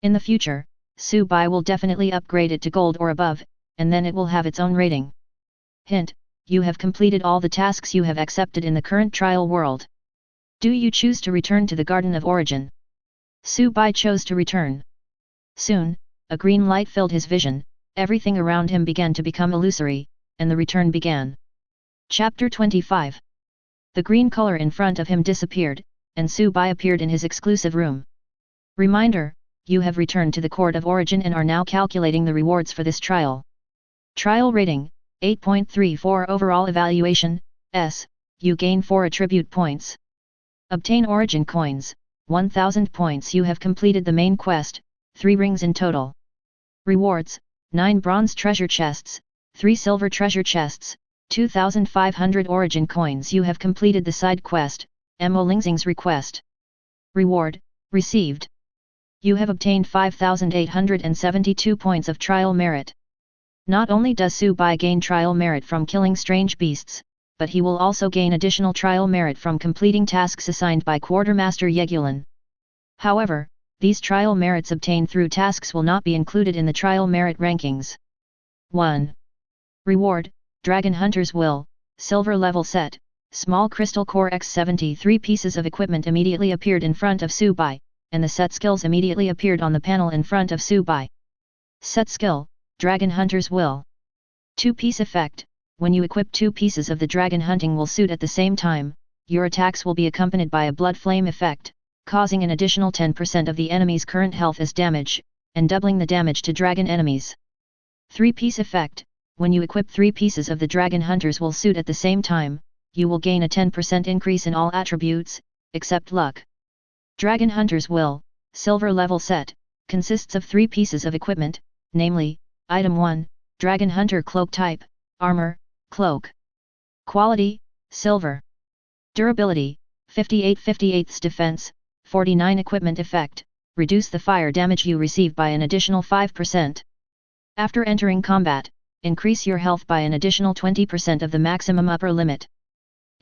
In the future, Subai will definitely upgrade it to gold or above, and then it will have its own rating. Hint: you have completed all the tasks you have accepted in the current trial world. Do you choose to return to the Garden of Origin? Subai chose to return. Soon, a green light filled his vision, everything around him began to become illusory, and the return began. Chapter 25. The green color in front of him disappeared, and Subai appeared in his exclusive room. Reminder: you have returned to the Court of Origin and are now calculating the rewards for this trial. Trial rating, 8.34 overall evaluation, S, you gain 4 attribute points. Obtain origin coins, 1000 points. You have completed the main quest, 3 rings in total. Rewards, 9 bronze treasure chests, 3 silver treasure chests, 2500 origin coins. You have completed the side quest, Emolingzing's request. Reward, received. You have obtained 5872 points of trial merit. Not only does Subai gain trial merit from killing strange beasts, but he will also gain additional trial merit from completing tasks assigned by Quartermaster Yegulin. However, these trial merits obtained through tasks will not be included in the trial merit rankings. 1. Reward: Dragon Hunter's Will, Silver Level Set, Small Crystal Core X. 73 pieces of equipment immediately appeared in front of Subai, and the set skills immediately appeared on the panel in front of Subai. Set skill: Dragon Hunter's Will. 2-piece effect: when you equip 2 pieces of the Dragon Hunting Will suit at the same time, your attacks will be accompanied by a Blood Flame effect, causing an additional 10% of the enemy's current health as damage, and doubling the damage to dragon enemies. 3-piece effect: when you equip 3 pieces of the Dragon Hunter's Will suit at the same time, you will gain a 10% increase in all attributes, except luck. Dragon Hunter's Will, Silver Level Set, consists of 3 pieces of equipment, namely, Item 1, Dragon Hunter Cloak Type, Armor, Cloak. Quality, silver. Durability, 58/58 defense, 49 equipment effect, reduce the fire damage you receive by an additional 5%. After entering combat, increase your health by an additional 20% of the maximum upper limit.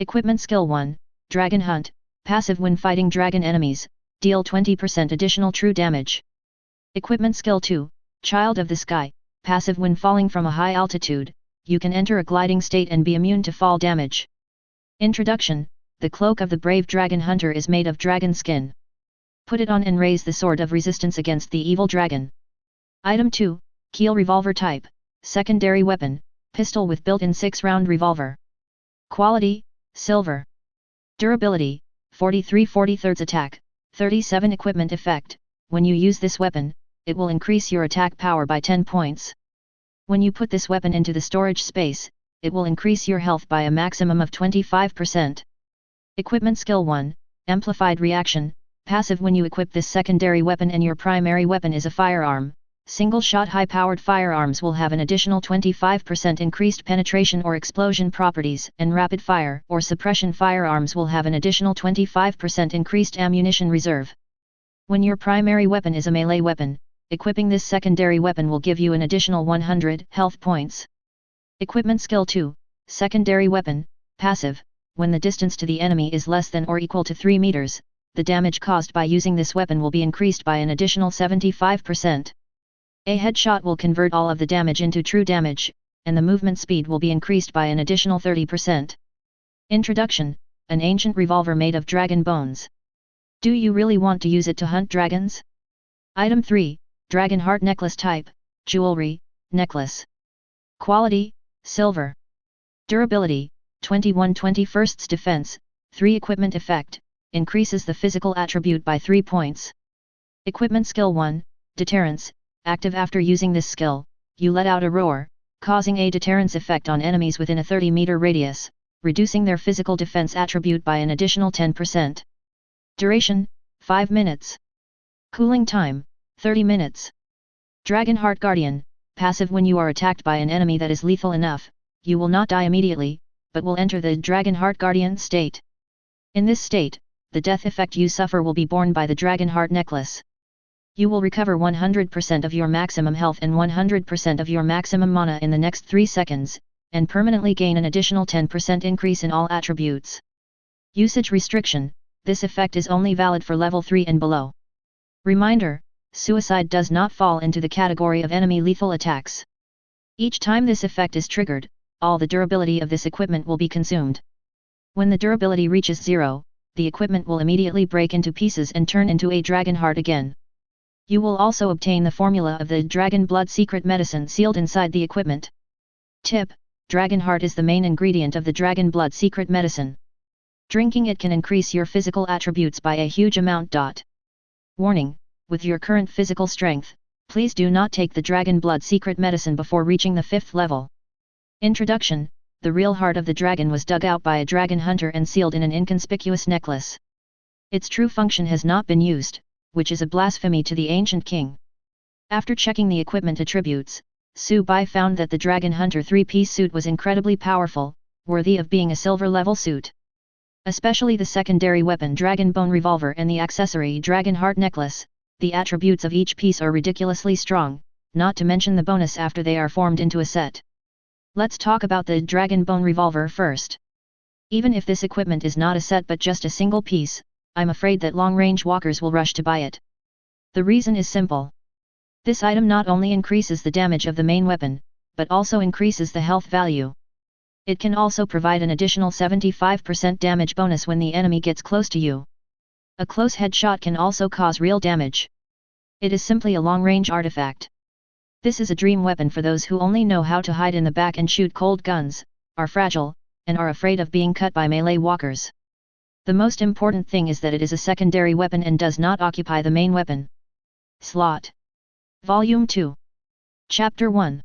Equipment skill 1, Dragon Hunt, passive when fighting dragon enemies, deal 20% additional true damage. Equipment skill 2, Child of the Sky, passive when falling from a high altitude, you can enter a gliding state and be immune to fall damage. Introduction, the cloak of the brave dragon hunter is made of dragon skin. Put it on and raise the sword of resistance against the evil dragon. Item 2, Keel revolver type, secondary weapon, pistol with built-in 6-round revolver. Quality, silver. Durability, 43/43 attack, 37 equipment effect, when you use this weapon, it will increase your attack power by 10 points. When you put this weapon into the storage space, it will increase your health by a maximum of 25%. Equipment skill 1, Amplified reaction, passive when you equip this secondary weapon and your primary weapon is a firearm. Single-shot high-powered firearms will have an additional 25% increased penetration or explosion properties, and rapid-fire or suppression firearms will have an additional 25% increased ammunition reserve. When your primary weapon is a melee weapon, equipping this secondary weapon will give you an additional 100 health points. Equipment skill 2, secondary weapon, passive, when the distance to the enemy is less than or equal to 3 meters, the damage caused by using this weapon will be increased by an additional 75%. A headshot will convert all of the damage into true damage, and the movement speed will be increased by an additional 30%. Introduction, an ancient revolver made of dragon bones. Do you really want to use it to hunt dragons? Item 3, Dragon Heart Necklace type, jewelry, necklace. Quality, silver. Durability, 21/21 defense, 3 equipment effect, increases the physical attribute by 3 points. Equipment skill 1, Deterrence, active after using this skill, you let out a roar, causing a deterrence effect on enemies within a 30-meter radius, reducing their physical defense attribute by an additional 10%. Duration, 5 minutes. Cooling time, 30 minutes. Dragon Heart Guardian, passive when you are attacked by an enemy that is lethal enough, you will not die immediately, but will enter the Dragon Heart Guardian state. In this state, the death effect you suffer will be borne by the Dragon Heart Necklace. You will recover 100% of your maximum health and 100% of your maximum mana in the next 3 seconds, and permanently gain an additional 10% increase in all attributes. Usage restriction, this effect is only valid for level 3 and below. Reminder, suicide does not fall into the category of enemy lethal attacks. Each time this effect is triggered, all the durability of this equipment will be consumed. When the durability reaches 0, the equipment will immediately break into pieces and turn into a dragon heart again. You will also obtain the formula of the Dragon Blood secret medicine sealed inside the equipment. Tip: Dragon Heart is the main ingredient of the Dragon Blood secret medicine. Drinking it can increase your physical attributes by a huge amount. Warning: with your current physical strength, please do not take the Dragon Blood secret medicine before reaching the 5th level. Introduction: the real heart of the dragon was dug out by a dragon hunter and sealed in an inconspicuous necklace. Its true function has not been used, which is a blasphemy to the ancient king. After checking the equipment attributes, Su Bai found that the Dragon Hunter 3-piece suit was incredibly powerful, worthy of being a silver-level suit. Especially the secondary weapon Dragon Bone Revolver and the accessory Dragon Heart Necklace, the attributes of each piece are ridiculously strong, not to mention the bonus after they are formed into a set. Let's talk about the Dragon Bone Revolver first. Even if this equipment is not a set but just a single piece, I'm afraid that long-range walkers will rush to buy it. The reason is simple. This item not only increases the damage of the main weapon, but also increases the health value. It can also provide an additional 75% damage bonus when the enemy gets close to you. A close headshot can also cause real damage. It is simply a long-range artifact. This is a dream weapon for those who only know how to hide in the back and shoot cold guns, are fragile, and are afraid of being cut by melee walkers. The most important thing is that it is a secondary weapon and does not occupy the main weapon slot. Volume 2. Chapter 1.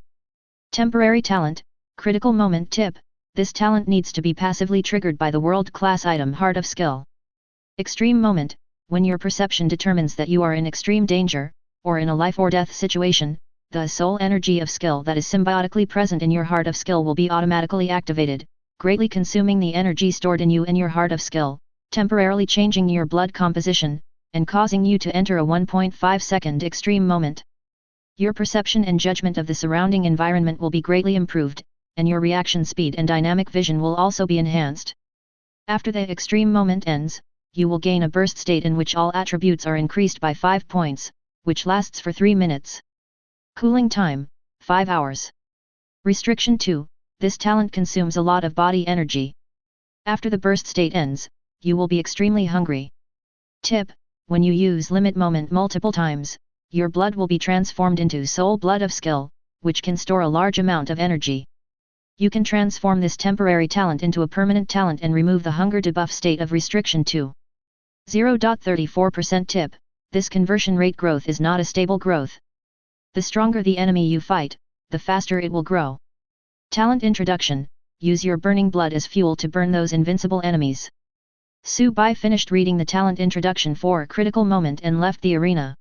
Temporary Talent, Critical Moment Tip: this talent needs to be passively triggered by the world-class item Heart of Skill. Extreme Moment: when your perception determines that you are in extreme danger, or in a life-or-death situation, the soul energy of skill that is symbiotically present in your Heart of Skill will be automatically activated, greatly consuming the energy stored in you and your heart of skill, temporarily changing your blood composition, and causing you to enter a 1.5-second extreme moment. Your perception and judgment of the surrounding environment will be greatly improved, and your reaction speed and dynamic vision will also be enhanced. After the extreme moment ends, you will gain a burst state in which all attributes are increased by 5 points, which lasts for 3 minutes. Cooling time, 5 hours. Restriction 2, this talent consumes a lot of body energy. After the burst state ends, you will be extremely hungry. Tip: when you use limit moment multiple times, your blood will be transformed into soul blood of skill, which can store a large amount of energy. You can transform this temporary talent into a permanent talent and remove the hunger debuff state of restriction 2. 0.34% tip: this conversion rate growth is not a stable growth. The stronger the enemy you fight, the faster it will grow. Talent introduction: use your burning blood as fuel to burn those invincible enemies. Su-bai finished reading the talent introduction for a critical moment and left the arena.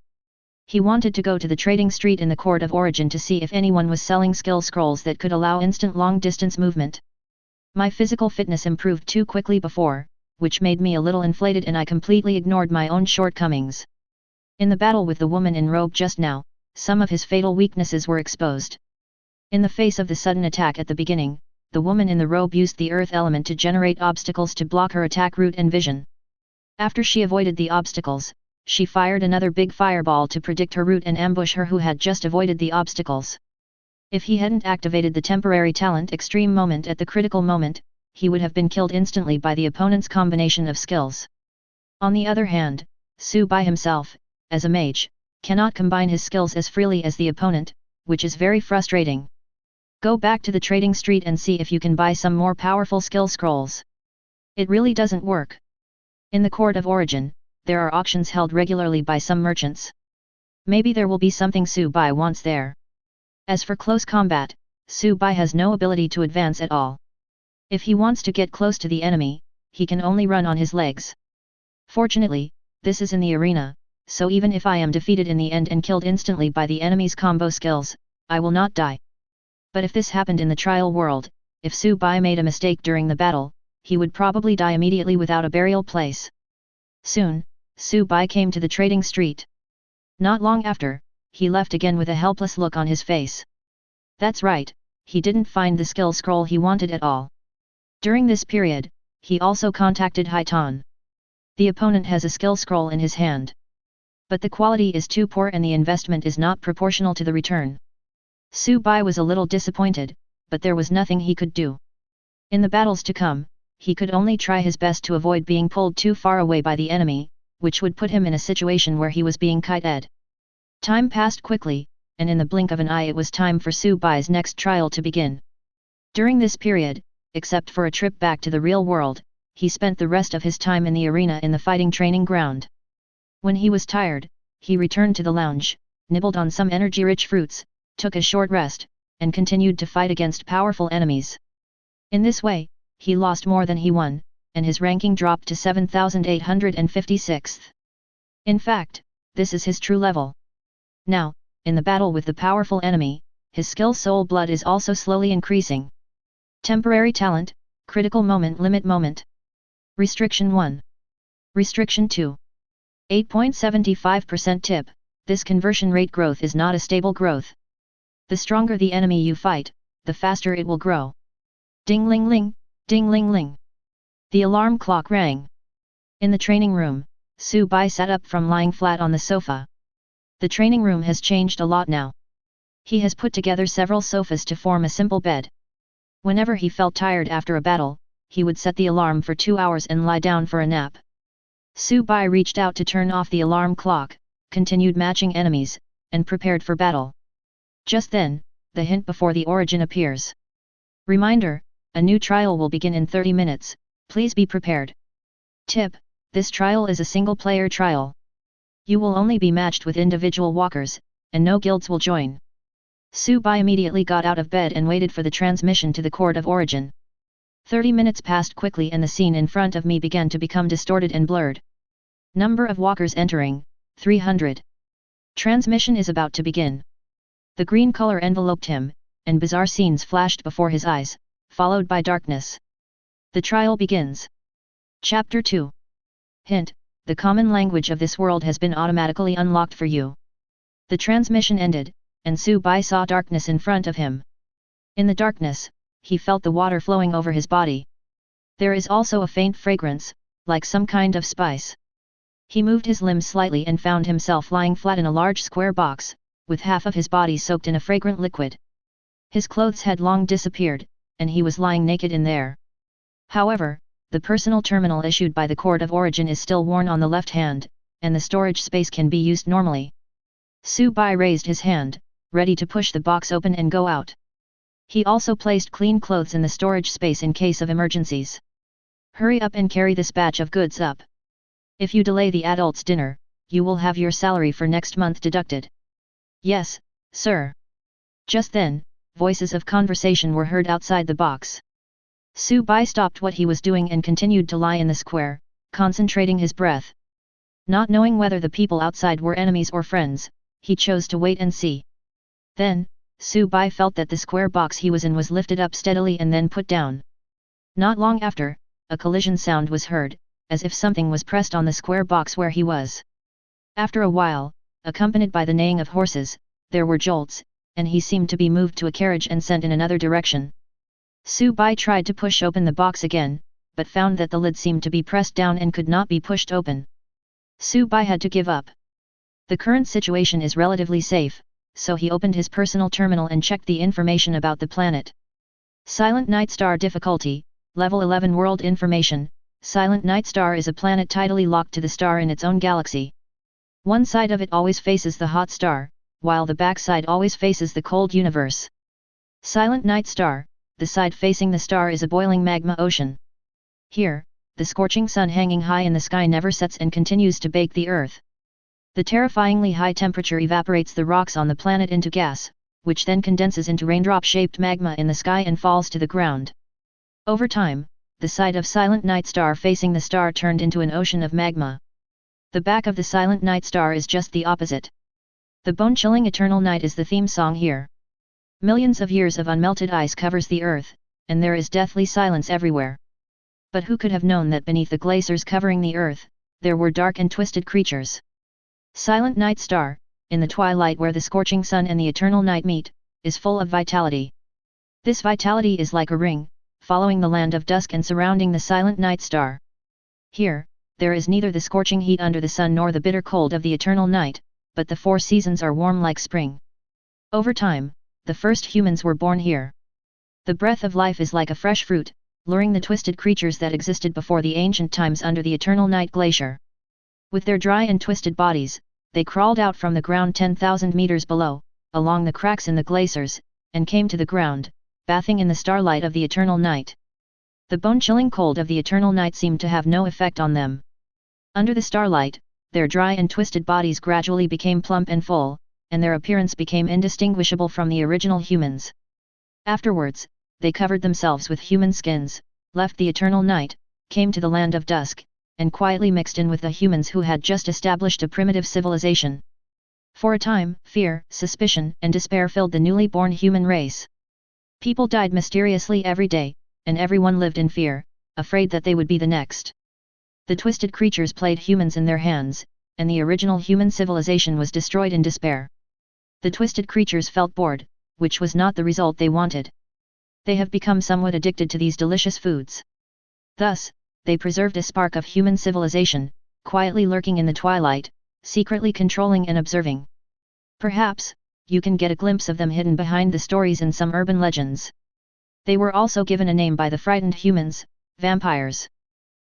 He wanted to go to the trading street in the Court of Origin to see if anyone was selling skill scrolls that could allow instant long-distance movement. My physical fitness improved too quickly before, which made me a little inflated, and I completely ignored my own shortcomings. In the battle with the woman in robe just now, some of his fatal weaknesses were exposed. In the face of the sudden attack at the beginning, the woman in the robe used the earth element to generate obstacles to block her attack route and vision. After she avoided the obstacles, she fired another big fireball to predict her route and ambush her who had just avoided the obstacles. If he hadn't activated the temporary talent extreme moment at the critical moment, he would have been killed instantly by the opponent's combination of skills. On the other hand, Su-bai himself, as a mage, cannot combine his skills as freely as the opponent, which is very frustrating. Go back to the trading street and see if you can buy some more powerful skill scrolls. It really doesn't work. In the Court of Origin, there are auctions held regularly by some merchants. Maybe there will be something Su-bai wants there. As for close combat, Su-bai has no ability to advance at all. If he wants to get close to the enemy, he can only run on his legs. Fortunately, this is in the arena, so even if I am defeated in the end and killed instantly by the enemy's combo skills, I will not die. But if this happened in the trial world, if Su-bai made a mistake during the battle, he would probably die immediately without a burial place. Soon, Su-bai came to the trading street. Not long after, he left again with a helpless look on his face. That's right, he didn't find the skill scroll he wanted at all. During this period, he also contacted Hitan. The opponent has a skill scroll in his hand. But the quality is too poor and the investment is not proportional to the return. Su-bai was a little disappointed, but there was nothing he could do. In the battles to come, he could only try his best to avoid being pulled too far away by the enemy, which would put him in a situation where he was being kited. Time passed quickly, and in the blink of an eye it was time for Su-bai's next trial to begin. During this period, except for a trip back to the real world, he spent the rest of his time in the arena in the fighting training ground. When he was tired, he returned to the lounge, nibbled on some energy-rich fruits, took a short rest, and continued to fight against powerful enemies. In this way, he lost more than he won, and his ranking dropped to 7,856th. In fact, this is his true level. Now, in the battle with the powerful enemy, his skill soul blood is also slowly increasing. Temporary talent, critical moment limit moment. Restriction 1. Restriction 2. 8.75% tip, this conversion rate growth is not a stable growth. The stronger the enemy you fight, the faster it will grow. Ding ling ling, ding ling ling. The alarm clock rang. In the training room, Su-bai sat up from lying flat on the sofa. The training room has changed a lot now. He has put together several sofas to form a simple bed. Whenever he felt tired after a battle, he would set the alarm for 2 hours and lie down for a nap. Su-bai reached out to turn off the alarm clock, continued matching enemies, and prepared for battle. Just then, the hint before the origin appears. Reminder, a new trial will begin in 30 minutes, please be prepared. Tip, this trial is a single-player trial. You will only be matched with individual walkers, and no guilds will join. Su-bai immediately got out of bed and waited for the transmission to the Court of Origin. 30 minutes passed quickly and the scene in front of me began to become distorted and blurred. Number of walkers entering, 300. Transmission is about to begin. The green color enveloped him, and bizarre scenes flashed before his eyes, followed by darkness. The trial begins. Chapter 2. Hint: the common language of this world has been automatically unlocked for you. The transmission ended, and Su-bai saw darkness in front of him. In the darkness, he felt the water flowing over his body. There is also a faint fragrance, like some kind of spice. He moved his limbs slightly and found himself lying flat in a large square box, with half of his body soaked in a fragrant liquid. His clothes had long disappeared, and he was lying naked in there. However, the personal terminal issued by the Court of Origin is still worn on the left hand, and the storage space can be used normally. Su-bai raised his hand, ready to push the box open and go out. He also placed clean clothes in the storage space in case of emergencies. Hurry up and carry this batch of goods up. If you delay the adults' dinner, you will have your salary for next month deducted. Yes, sir. Just then, voices of conversation were heard outside the box. Su-bai stopped what he was doing and continued to lie in the square, concentrating his breath. Not knowing whether the people outside were enemies or friends, he chose to wait and see. Then, Su-bai felt that the square box he was in was lifted up steadily and then put down. Not long after, a collision sound was heard, as if something was pressed on the square box where he was. After a while, accompanied by the neighing of horses, there were jolts, and he seemed to be moved to a carriage and sent in another direction. Su-bai tried to push open the box again, but found that the lid seemed to be pressed down and could not be pushed open. Su-bai had to give up. The current situation is relatively safe, so he opened his personal terminal and checked the information about the planet. Silent Night Star difficulty, level 11 world information. Silent Night Star is a planet tidally locked to the star in its own galaxy. One side of it always faces the hot star, while the back side always faces the cold universe. Silent Night Star, the side facing the star is a boiling magma ocean. Here, the scorching sun hanging high in the sky never sets and continues to bake the earth. The terrifyingly high temperature evaporates the rocks on the planet into gas, which then condenses into raindrop-shaped magma in the sky and falls to the ground. Over time, the side of Silent Night Star facing the star turned into an ocean of magma. The back of the Silent Night Star is just the opposite. The bone-chilling eternal night is the theme song here. Millions of years of unmelted ice covers the earth, and there is deathly silence everywhere. But who could have known that beneath the glaciers covering the earth, there were dark and twisted creatures? Silent Night Star, in the twilight where the scorching sun and the eternal night meet, is full of vitality. This vitality is like a ring, following the land of dusk and surrounding the Silent Night Star. Here, there is neither the scorching heat under the sun nor the bitter cold of the eternal night, but the 4 seasons are warm like spring. Over time, the first humans were born here. The breath of life is like a fresh fruit, luring the twisted creatures that existed before the ancient times under the eternal night glacier. With their dry and twisted bodies, they crawled out from the ground 10,000 meters below, along the cracks in the glaciers, and came to the ground, bathing in the starlight of the eternal night. The bone-chilling cold of the eternal night seemed to have no effect on them. Under the starlight, their dry and twisted bodies gradually became plump and full, and their appearance became indistinguishable from the original humans. Afterwards, they covered themselves with human skins, left the eternal night, came to the land of dusk, and quietly mixed in with the humans who had just established a primitive civilization. For a time, fear, suspicion, and despair filled the newly born human race. People died mysteriously every day, and everyone lived in fear, afraid that they would be the next. The twisted creatures played humans in their hands, and the original human civilization was destroyed in despair. The twisted creatures felt bored, which was not the result they wanted. They have become somewhat addicted to these delicious foods. Thus, they preserved a spark of human civilization, quietly lurking in the twilight, secretly controlling and observing. Perhaps, you can get a glimpse of them hidden behind the stories in some urban legends. They were also given a name by the frightened humans, vampires.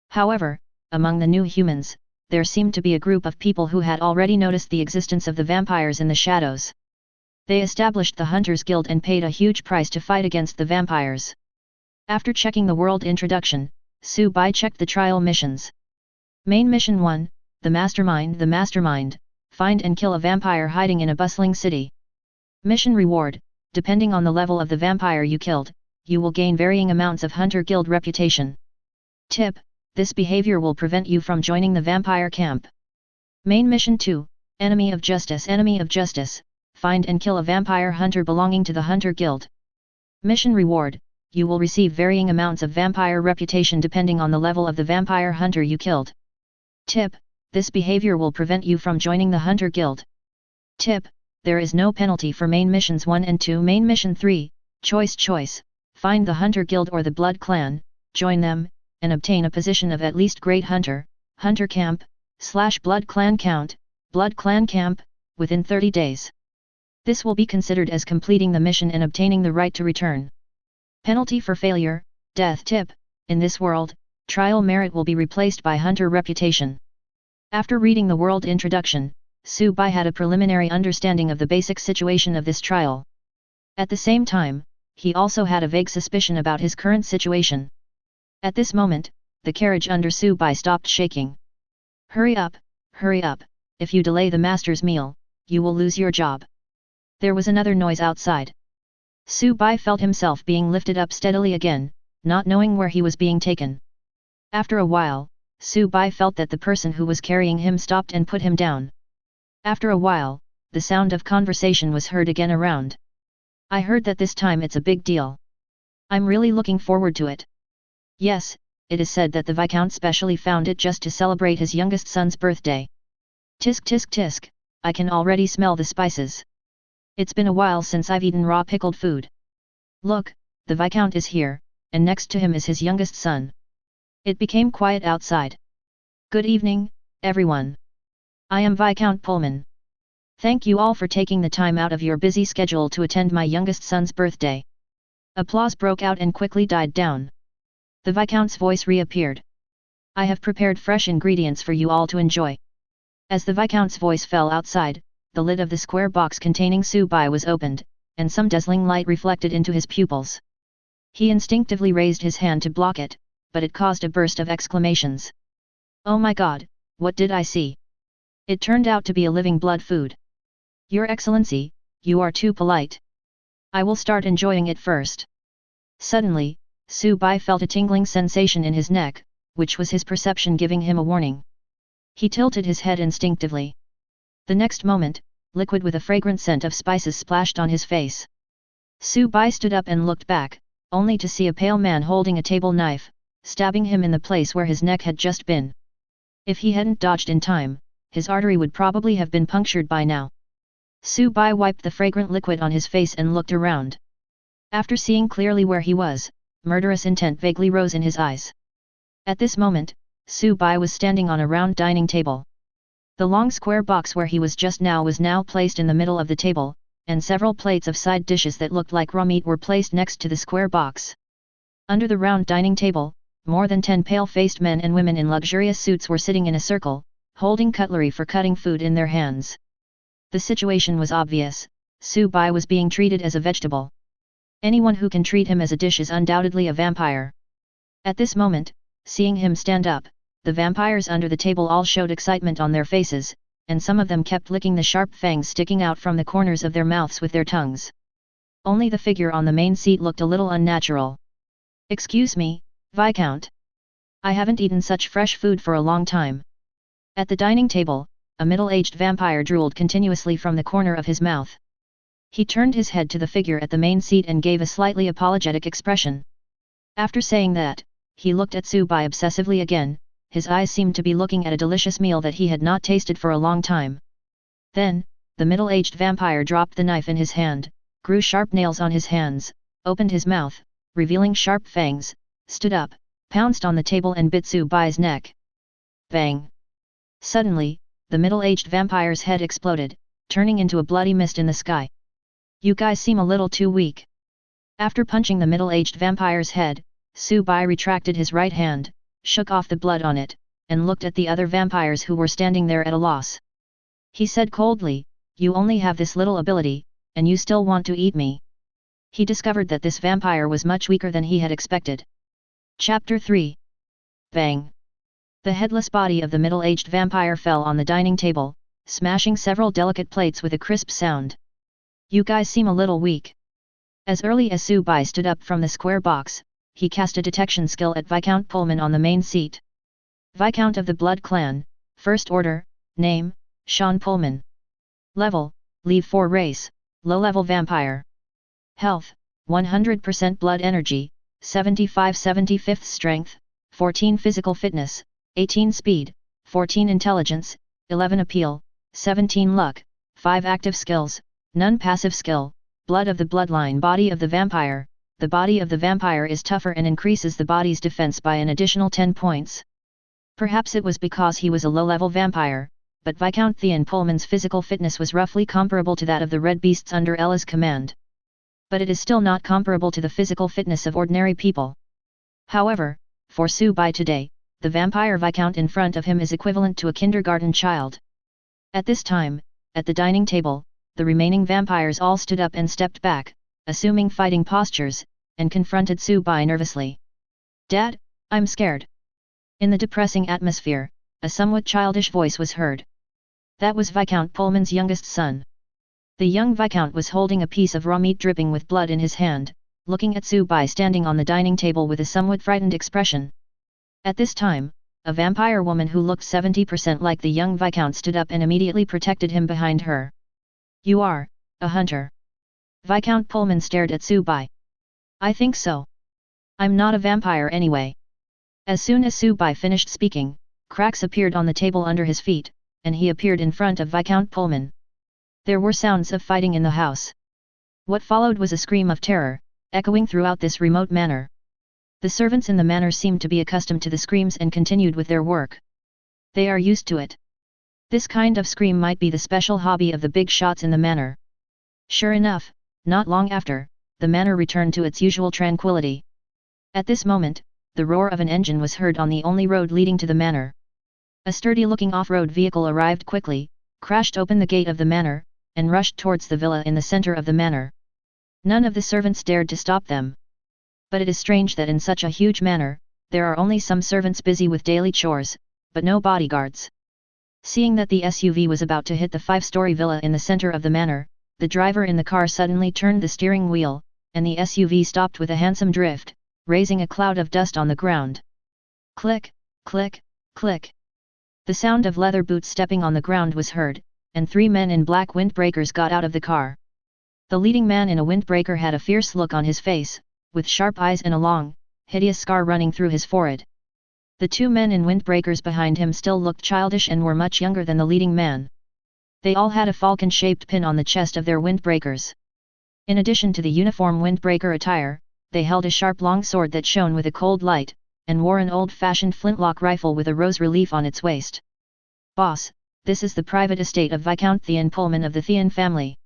However, among the new humans, there seemed to be a group of people who had already noticed the existence of the vampires in the shadows. They established the Hunters Guild and paid a huge price to fight against the vampires. After checking the world introduction, Su-bai checked the trial missions. Main Mission 1, The Mastermind, find and kill a vampire hiding in a bustling city. Mission Reward, depending on the level of the vampire you killed, you will gain varying amounts of Hunter Guild reputation. Tip: this behavior will prevent you from joining the vampire camp. Main Mission 2, Enemy of Justice, find and kill a vampire hunter belonging to the Hunter Guild. Mission Reward, you will receive varying amounts of vampire reputation depending on the level of the vampire hunter you killed. Tip: this behavior will prevent you from joining the Hunter Guild. Tip: there is no penalty for main missions 1 and 2. Main mission 3, choice. Find the Hunter Guild or the Blood Clan, join them, and obtain a position of at least Great Hunter, Hunter Camp, / Blood Clan Count, Blood Clan Camp, within 30 days. This will be considered as completing the mission and obtaining the right to return. Penalty for failure, death. Tip: in this world, trial merit will be replaced by hunter reputation. After reading the world introduction, Su-bai had a preliminary understanding of the basic situation of this trial. At the same time, he also had a vague suspicion about his current situation. At this moment, the carriage under Su-bai stopped shaking. Hurry up, if you delay the master's meal, you will lose your job. There was another noise outside. Su-bai felt himself being lifted up steadily again, not knowing where he was being taken. After a while, Su-bai felt that the person who was carrying him stopped and put him down. After a while, the sound of conversation was heard again around. I heard that this time it's a big deal. I'm really looking forward to it. Yes, it is said that the Viscount specially found it just to celebrate his youngest son's birthday. Tisk tisk tisk, I can already smell the spices. It's been a while since I've eaten raw pickled food. Look, the Viscount is here, and next to him is his youngest son. It became quiet outside. Good evening, everyone. I am Viscount Pullman. Thank you all for taking the time out of your busy schedule to attend my youngest son's birthday. Applause broke out and quickly died down. The Viscount's voice reappeared. I have prepared fresh ingredients for you all to enjoy. As the Viscount's voice fell outside, the lid of the square box containing Su-bai was opened, and some dazzling light reflected into his pupils. He instinctively raised his hand to block it, but it caused a burst of exclamations. Oh my god, what did I see? It turned out to be a living blood food. Your Excellency, you are too polite. I will start enjoying it first. Suddenly, Su-bai felt a tingling sensation in his neck, which was his perception giving him a warning. He tilted his head instinctively. The next moment, liquid with a fragrant scent of spices splashed on his face. Su-bai stood up and looked back, only to see a pale man holding a table knife, stabbing him in the place where his neck had just been. If he hadn't dodged in time, his artery would probably have been punctured by now. Su-bai wiped the fragrant liquid on his face and looked around. After seeing clearly where he was, murderous intent vaguely rose in his eyes. At this moment, Su-bai was standing on a round dining table. The long square box where he was just now was now placed in the middle of the table, and several plates of side dishes that looked like raw meat were placed next to the square box. Under the round dining table, more than 10 pale-faced men and women in luxurious suits were sitting in a circle, holding cutlery for cutting food in their hands. The situation was obvious. Su-bai was being treated as a vegetable. Anyone who can treat him as a dish is undoubtedly a vampire. At this moment, seeing him stand up, the vampires under the table all showed excitement on their faces, and some of them kept licking the sharp fangs sticking out from the corners of their mouths with their tongues. Only the figure on the main seat looked a little unnatural. Excuse me, Viscount. I haven't eaten such fresh food for a long time. At the dining table, a middle-aged vampire drooled continuously from the corner of his mouth. He turned his head to the figure at the main seat and gave a slightly apologetic expression. After saying that, he looked at Su-bai obsessively again. His eyes seemed to be looking at a delicious meal that he had not tasted for a long time. Then, the middle-aged vampire dropped the knife in his hand, grew sharp nails on his hands, opened his mouth, revealing sharp fangs, stood up, pounced on the table and bit Su-bai's neck. Bang! Suddenly, the middle-aged vampire's head exploded, turning into a bloody mist in the sky. You guys seem a little too weak. After punching the middle-aged vampire's head, Su-bai retracted his right hand, shook off the blood on it, and looked at the other vampires who were standing there at a loss. He said coldly, "You only have this little ability, and you still want to eat me." He discovered that this vampire was much weaker than he had expected. Chapter 3. Bang! The headless body of the middle-aged vampire fell on the dining table, smashing several delicate plates with a crisp sound. You guys seem a little weak. As early as Su-bai stood up from the square box, he cast a detection skill at Viscount Pullman on the main seat. Viscount of the Blood Clan, First Order, Name, Sean Pullman. Level, Leave 4 Race, Low-level Vampire. Health, 100% Blood Energy, 75 75th strength, 14 physical fitness, 18 speed, 14 intelligence, 11 appeal, 17 luck, 5 active skills, none passive skill, blood of the bloodline. Body of the vampire. The body of the vampire is tougher and increases the body's defense by an additional 10 points. Perhaps it was because he was a low-level vampire, but Viscount Theon Pullman's physical fitness was roughly comparable to that of the Red Beasts under Ella's command. But it is still not comparable to the physical fitness of ordinary people. However, for Subai today, the vampire Viscount in front of him is equivalent to a kindergarten child. At this time, at the dining table, the remaining vampires all stood up and stepped back, assuming fighting postures, and confronted Subai nervously. "Dad, I'm scared." In the depressing atmosphere, a somewhat childish voice was heard. That was Viscount Pullman's youngest son. The young Viscount was holding a piece of raw meat dripping with blood in his hand, looking at Subai standing on the dining table with a somewhat frightened expression. At this time, a vampire woman who looked 70% like the young Viscount stood up and immediately protected him behind her. "You are a hunter?" Viscount Pullman stared at Subai. "I think so. I'm not a vampire anyway." As soon as Subai finished speaking, cracks appeared on the table under his feet, and he appeared in front of Viscount Pullman. There were sounds of fighting in the house. What followed was a scream of terror, echoing throughout this remote manor. The servants in the manor seemed to be accustomed to the screams and continued with their work. They are used to it. This kind of scream might be the special hobby of the big shots in the manor. Sure enough, not long after, the manor returned to its usual tranquility. At this moment, the roar of an engine was heard on the only road leading to the manor. A sturdy-looking off-road vehicle arrived quickly, crashed open the gate of the manor, and rushed towards the villa in the center of the manor. None of the servants dared to stop them. But it is strange that in such a huge manor, there are only some servants busy with daily chores, but no bodyguards. Seeing that the SUV was about to hit the 5-story villa in the center of the manor, the driver in the car suddenly turned the steering wheel, and the SUV stopped with a handsome drift, raising a cloud of dust on the ground. Click, click, click. The sound of leather boots stepping on the ground was heard, and 3 men in black windbreakers got out of the car. The leading man in a windbreaker had a fierce look on his face, with sharp eyes and a long, hideous scar running through his forehead. The 2 men in windbreakers behind him still looked childish and were much younger than the leading man. They all had a falcon-shaped pin on the chest of their windbreakers. In addition to the uniform windbreaker attire, they held a sharp long sword that shone with a cold light, and wore an old-fashioned flintlock rifle with a rose relief on its waist. "Boss, this is the private estate of Viscount Theon Pullman of the Theon family.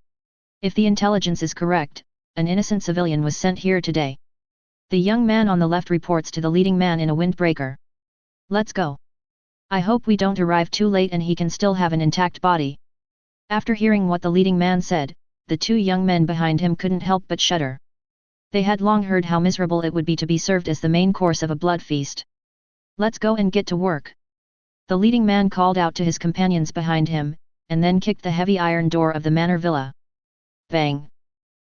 If the intelligence is correct, an innocent civilian was sent here today." The young man on the left reports to the leading man in a windbreaker. "Let's go. I hope we don't arrive too late and he can still have an intact body." After hearing what the leading man said, the 2 young men behind him couldn't help but shudder. They had long heard how miserable it would be to be served as the main course of a blood feast. "Let's go and get to work." The leading man called out to his companions behind him, and then kicked the heavy iron door of the manor villa. Bang!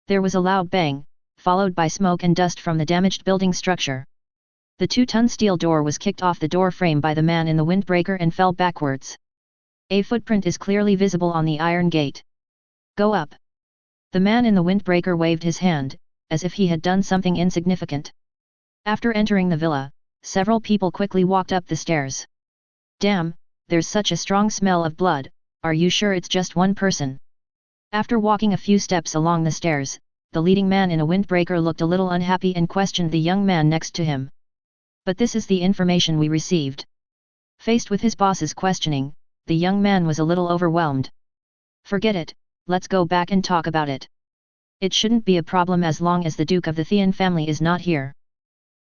There was a loud bang, followed by smoke and dust from the damaged building structure. The 2-ton steel door was kicked off the door frame by the man in the windbreaker and fell backwards. A footprint is clearly visible on the iron gate. "Go up." The man in the windbreaker waved his hand, as if he had done something insignificant. After entering the villa, several people quickly walked up the stairs. "Damn, there's such a strong smell of blood, are you sure it's just one person?" After walking a few steps along the stairs, the leading man in a windbreaker looked a little unhappy and questioned the young man next to him. "But this is the information we received." Faced with his boss's questioning, the young man was a little overwhelmed. "Forget it, let's go back and talk about it. It shouldn't be a problem as long as the Duke of the Theon family is not here."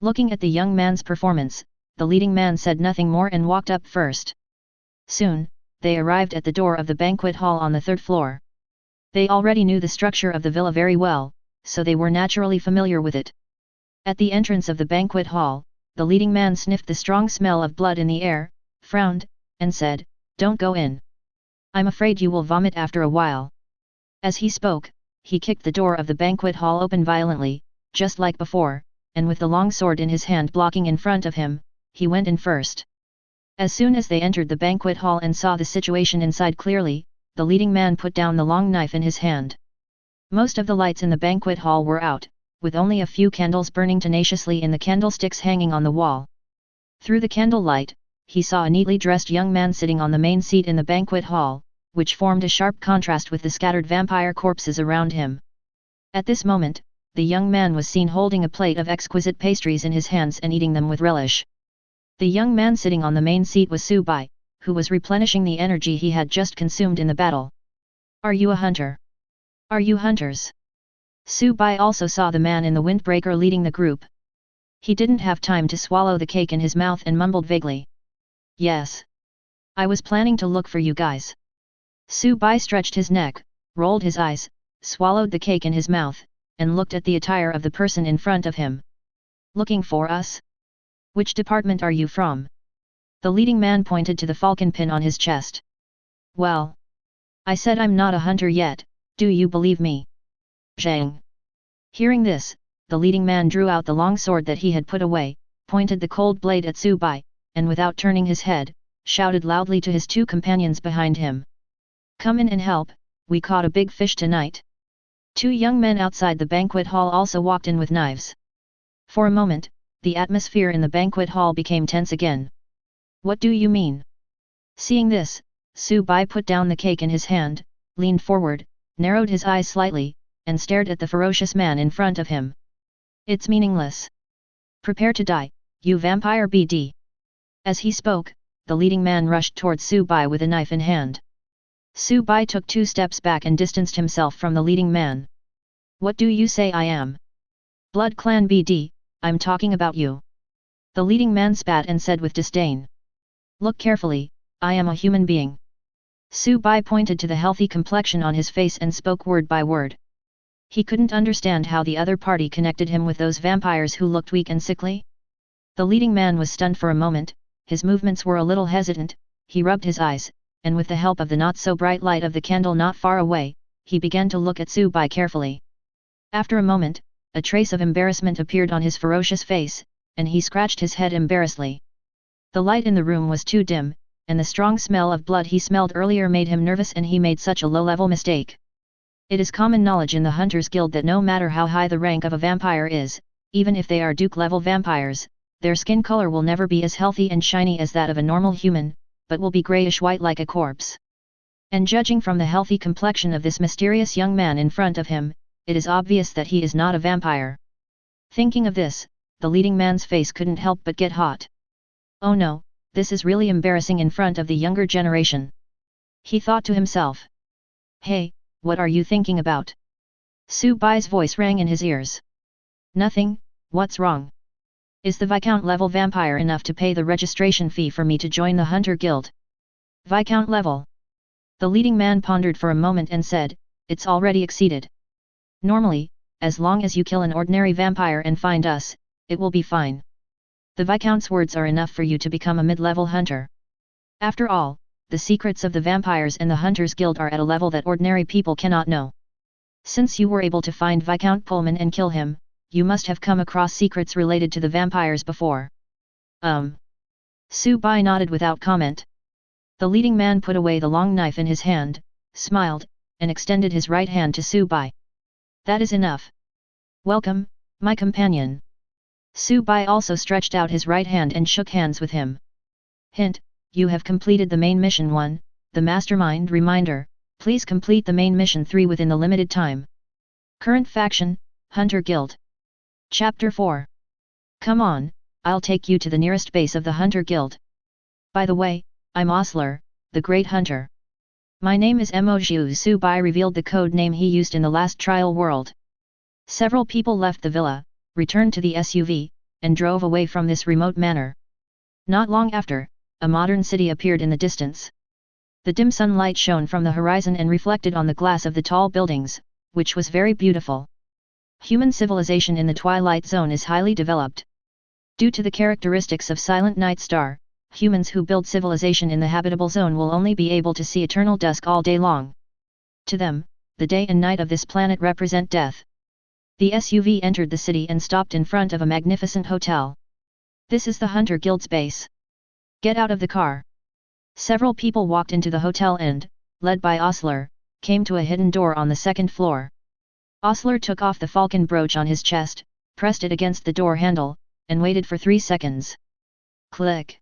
Looking at the young man's performance, the leading man said nothing more and walked up first. Soon, they arrived at the door of the banquet hall on the 3rd floor. They already knew the structure of the villa very well, so they were naturally familiar with it. At the entrance of the banquet hall, the leading man sniffed the strong smell of blood in the air, frowned, and said, "Don't go in. I'm afraid you will vomit after a while." As he spoke, he kicked the door of the banquet hall open violently, just like before, and with the long sword in his hand blocking in front of him, he went in first. As soon as they entered the banquet hall and saw the situation inside clearly, the leading man put down the long knife in his hand. Most of the lights in the banquet hall were out, with only a few candles burning tenaciously in the candlesticks hanging on the wall. Through the candlelight, he saw a neatly dressed young man sitting on the main seat in the banquet hall, which formed a sharp contrast with the scattered vampire corpses around him. At this moment, the young man was seen holding a plate of exquisite pastries in his hands and eating them with relish. The young man sitting on the main seat was Subai, who was replenishing the energy he had just consumed in the battle. "Are you a hunter? Are you hunters?" Subai also saw the man in the windbreaker leading the group. He didn't have time to swallow the cake in his mouth and mumbled vaguely, "Yes. I was planning to look for you guys." Subai stretched his neck, rolled his eyes, swallowed the cake in his mouth, and looked at the attire of the person in front of him. "Looking for us? Which department are you from?" The leading man pointed to the falcon pin on his chest. "Well, I said I'm not a hunter yet, do you believe me?" Zhang. Hearing this, the leading man drew out the long sword that he had put away, pointed the cold blade at Subai, and without turning his head, shouted loudly to his two companions behind him. "Come in and help, we caught a big fish tonight." Two young men outside the banquet hall also walked in with knives. For a moment, the atmosphere in the banquet hall became tense again. "What do you mean?" Seeing this, Subai put down the cake in his hand, leaned forward, narrowed his eyes slightly, and stared at the ferocious man in front of him. "It's meaningless. Prepare to die, you vampire BD." As he spoke, the leading man rushed towards Subai with a knife in hand. Subai took 2 steps back and distanced himself from the leading man. "What do you say I am?" "Blood Clan BD, I'm talking about you." The leading man spat and said with disdain. "Look carefully, I am a human being." Subai pointed to the healthy complexion on his face and spoke word by word. He couldn't understand how the other party connected him with those vampires who looked weak and sickly. The leading man was stunned for a moment, his movements were a little hesitant, he rubbed his eyes, and with the help of the not-so-bright light of the candle not far away, he began to look at Subai carefully. After a moment, a trace of embarrassment appeared on his ferocious face, and he scratched his head embarrassedly. The light in the room was too dim, and the strong smell of blood he smelled earlier made him nervous, and he made such a low-level mistake. It is common knowledge in the Hunters Guild that no matter how high the rank of a vampire is, even if they are Duke-level vampires, their skin color will never be as healthy and shiny as that of a normal human, but will be grayish-white like a corpse. And judging from the healthy complexion of this mysterious young man in front of him, it is obvious that he is not a vampire. Thinking of this, the leading man's face couldn't help but get hot. "Oh no, this is really embarrassing in front of the younger generation," he thought to himself. "Hey, what are you thinking about?" Subai's voice rang in his ears. "Nothing, what's wrong? Is the Viscount level vampire enough to pay the registration fee for me to join the Hunter Guild?" "Viscount level?" The leading man pondered for a moment and said, "It's already exceeded. Normally, as long as you kill an ordinary vampire and find us, it will be fine. The Viscount's words are enough for you to become a mid-level hunter. After all, the secrets of the vampires and the Hunters Guild are at a level that ordinary people cannot know. Since you were able to find Viscount Pullman and kill him, you must have come across secrets related to the vampires before." Subai nodded without comment. The leading man put away the long knife in his hand, smiled, and extended his right hand to Subai. "That is enough. Welcome, my companion." Subai also stretched out his right hand and shook hands with him. "Hint, you have completed the main mission 1, the Mastermind reminder, please complete the main mission 3 within the limited time. Current faction, Hunter Guild. Chapter 4. Come on, I'll take you to the nearest base of the Hunter Guild. By the way, I'm Osler, the Great Hunter. My name is Moju." Subai revealed the code name he used in the last trial world. Several people left the villa, returned to the SUV, and drove away from this remote manor. Not long after, a modern city appeared in the distance. The dim sunlight shone from the horizon and reflected on the glass of the tall buildings, which was very beautiful. Human civilization in the Twilight Zone is highly developed. Due to the characteristics of Silent Night Star, humans who build civilization in the habitable zone will only be able to see eternal dusk all day long. To them, the day and night of this planet represent death. The SUV entered the city and stopped in front of a magnificent hotel. "This is the Hunter Guild's base. Get out of the car." Several people walked into the hotel and, led by Osler, came to a hidden door on the second floor. Osler took off the falcon brooch on his chest, pressed it against the door handle, and waited for 3 seconds. Click.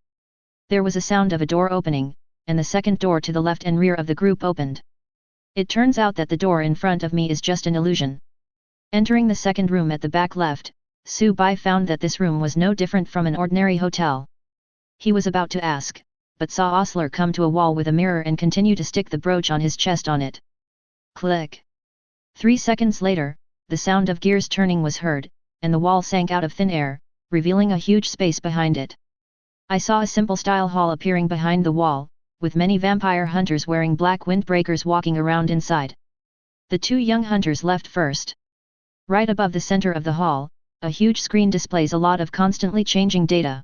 There was a sound of a door opening, and the second door to the left and rear of the group opened. It turns out that the door in front of me is just an illusion. Entering the second room at the back left, Su Bai found that this room was no different from an ordinary hotel. He was about to ask, but saw Osler come to a wall with a mirror and continue to stick the brooch on his chest on it. Click. 3 seconds later, the sound of gears turning was heard, and the wall sank out of thin air, revealing a huge space behind it. I saw a simple style hall appearing behind the wall, with many vampire hunters wearing black windbreakers walking around inside. The 2 young hunters left first. Right above the center of the hall, a huge screen displays a lot of constantly changing data.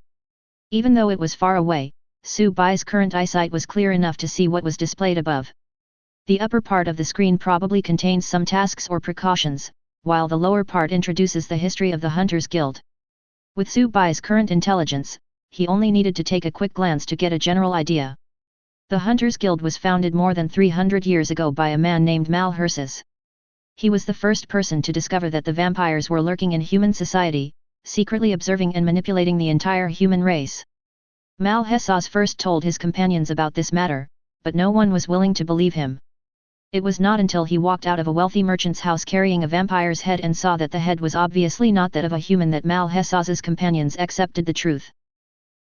Even though it was far away, Su Bai's current eyesight was clear enough to see what was displayed above. The upper part of the screen probably contains some tasks or precautions, while the lower part introduces the history of the Hunters Guild. With Su Bai's current intelligence, he only needed to take a quick glance to get a general idea. The Hunters Guild was founded more than 300 years ago by a man named Malhersus. He was the first person to discover that the vampires were lurking in human society, secretly observing and manipulating the entire human race. Malhersus first told his companions about this matter, but no one was willing to believe him. It was not until he walked out of a wealthy merchant's house carrying a vampire's head and saw that the head was obviously not that of a human that Malhersus's companions accepted the truth.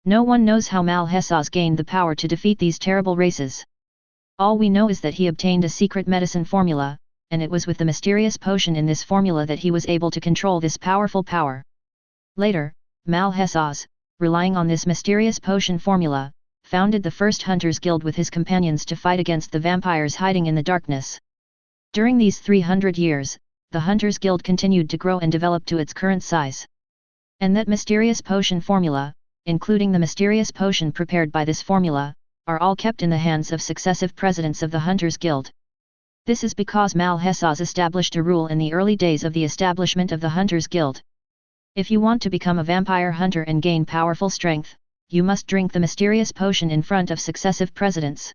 No one knows how Malhersus gained the power to defeat these terrible races. All we know is that he obtained a secret medicine formula, and it was with the mysterious potion in this formula that he was able to control this powerful power. Later, Malhersus, relying on this mysterious potion formula, founded the first Hunters Guild with his companions to fight against the vampires hiding in the darkness. During these 300 years, the Hunters Guild continued to grow and develop to its current size. And that mysterious potion formula, including the mysterious potion prepared by this formula, are all kept in the hands of successive presidents of the Hunters Guild. This is because Malhersus established a rule in the early days of the establishment of the Hunters Guild. If you want to become a vampire hunter and gain powerful strength, you must drink the mysterious potion in front of successive presidents.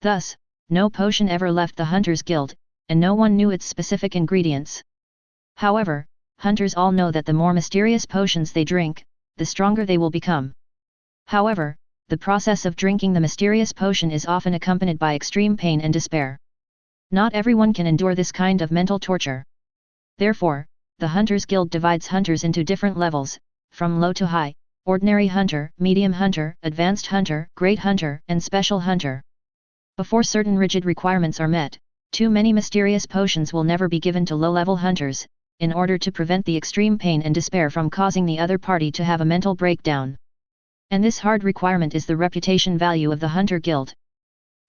Thus, no potion ever left the Hunters Guild, and no one knew its specific ingredients. However, hunters all know that the more mysterious potions they drink, the stronger they will become. However, the process of drinking the mysterious potion is often accompanied by extreme pain and despair. Not everyone can endure this kind of mental torture. Therefore, the Hunters Guild divides hunters into different levels, from low to high: ordinary hunter, medium hunter, advanced hunter, great hunter, and special hunter. Before certain rigid requirements are met, too many mysterious potions will never be given to low-level hunters, in order to prevent the extreme pain and despair from causing the other party to have a mental breakdown. And this hard requirement is the reputation value of the Hunter Guild.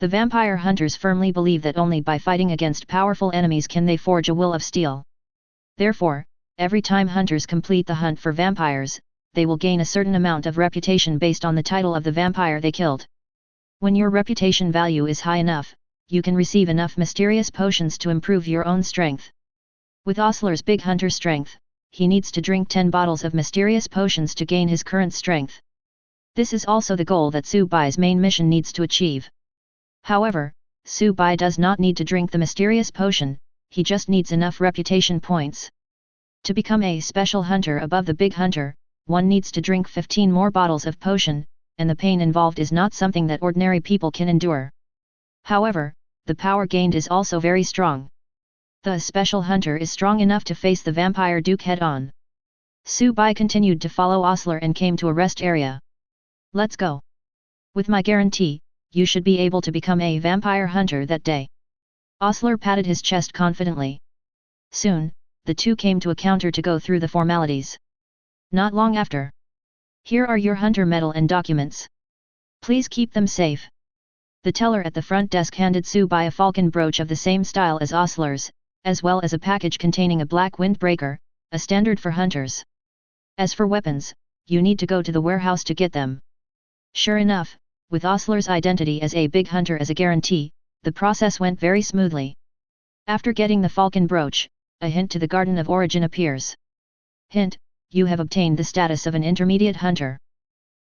The vampire hunters firmly believe that only by fighting against powerful enemies can they forge a will of steel. Therefore, every time hunters complete the hunt for vampires, they will gain a certain amount of reputation based on the title of the vampire they killed. When your reputation value is high enough, you can receive enough mysterious potions to improve your own strength. With Osler's big hunter strength, he needs to drink 10 bottles of mysterious potions to gain his current strength. This is also the goal that Su Bai's main mission needs to achieve. However, Su Bai does not need to drink the mysterious potion, he just needs enough reputation points. To become a special hunter above the big hunter, one needs to drink 15 more bottles of potion, and the pain involved is not something that ordinary people can endure. However, the power gained is also very strong. The special hunter is strong enough to face the vampire duke head-on. Su Bai continued to follow Osler and came to a rest area. Let's go. With my guarantee, you should be able to become a vampire hunter that day. Osler patted his chest confidently. Soon, the two came to a counter to go through the formalities. Not long after. Here are your hunter medal and documents. Please keep them safe. The teller at the front desk handed Su Bai a falcon brooch of the same style as Osler's, as well as a package containing a black windbreaker, a standard for hunters. As for weapons, you need to go to the warehouse to get them. Sure enough, with Osler's identity as a big hunter as a guarantee, the process went very smoothly. After getting the falcon brooch, a hint to the Garden of Origin appears. Hint: you have obtained the status of an intermediate hunter.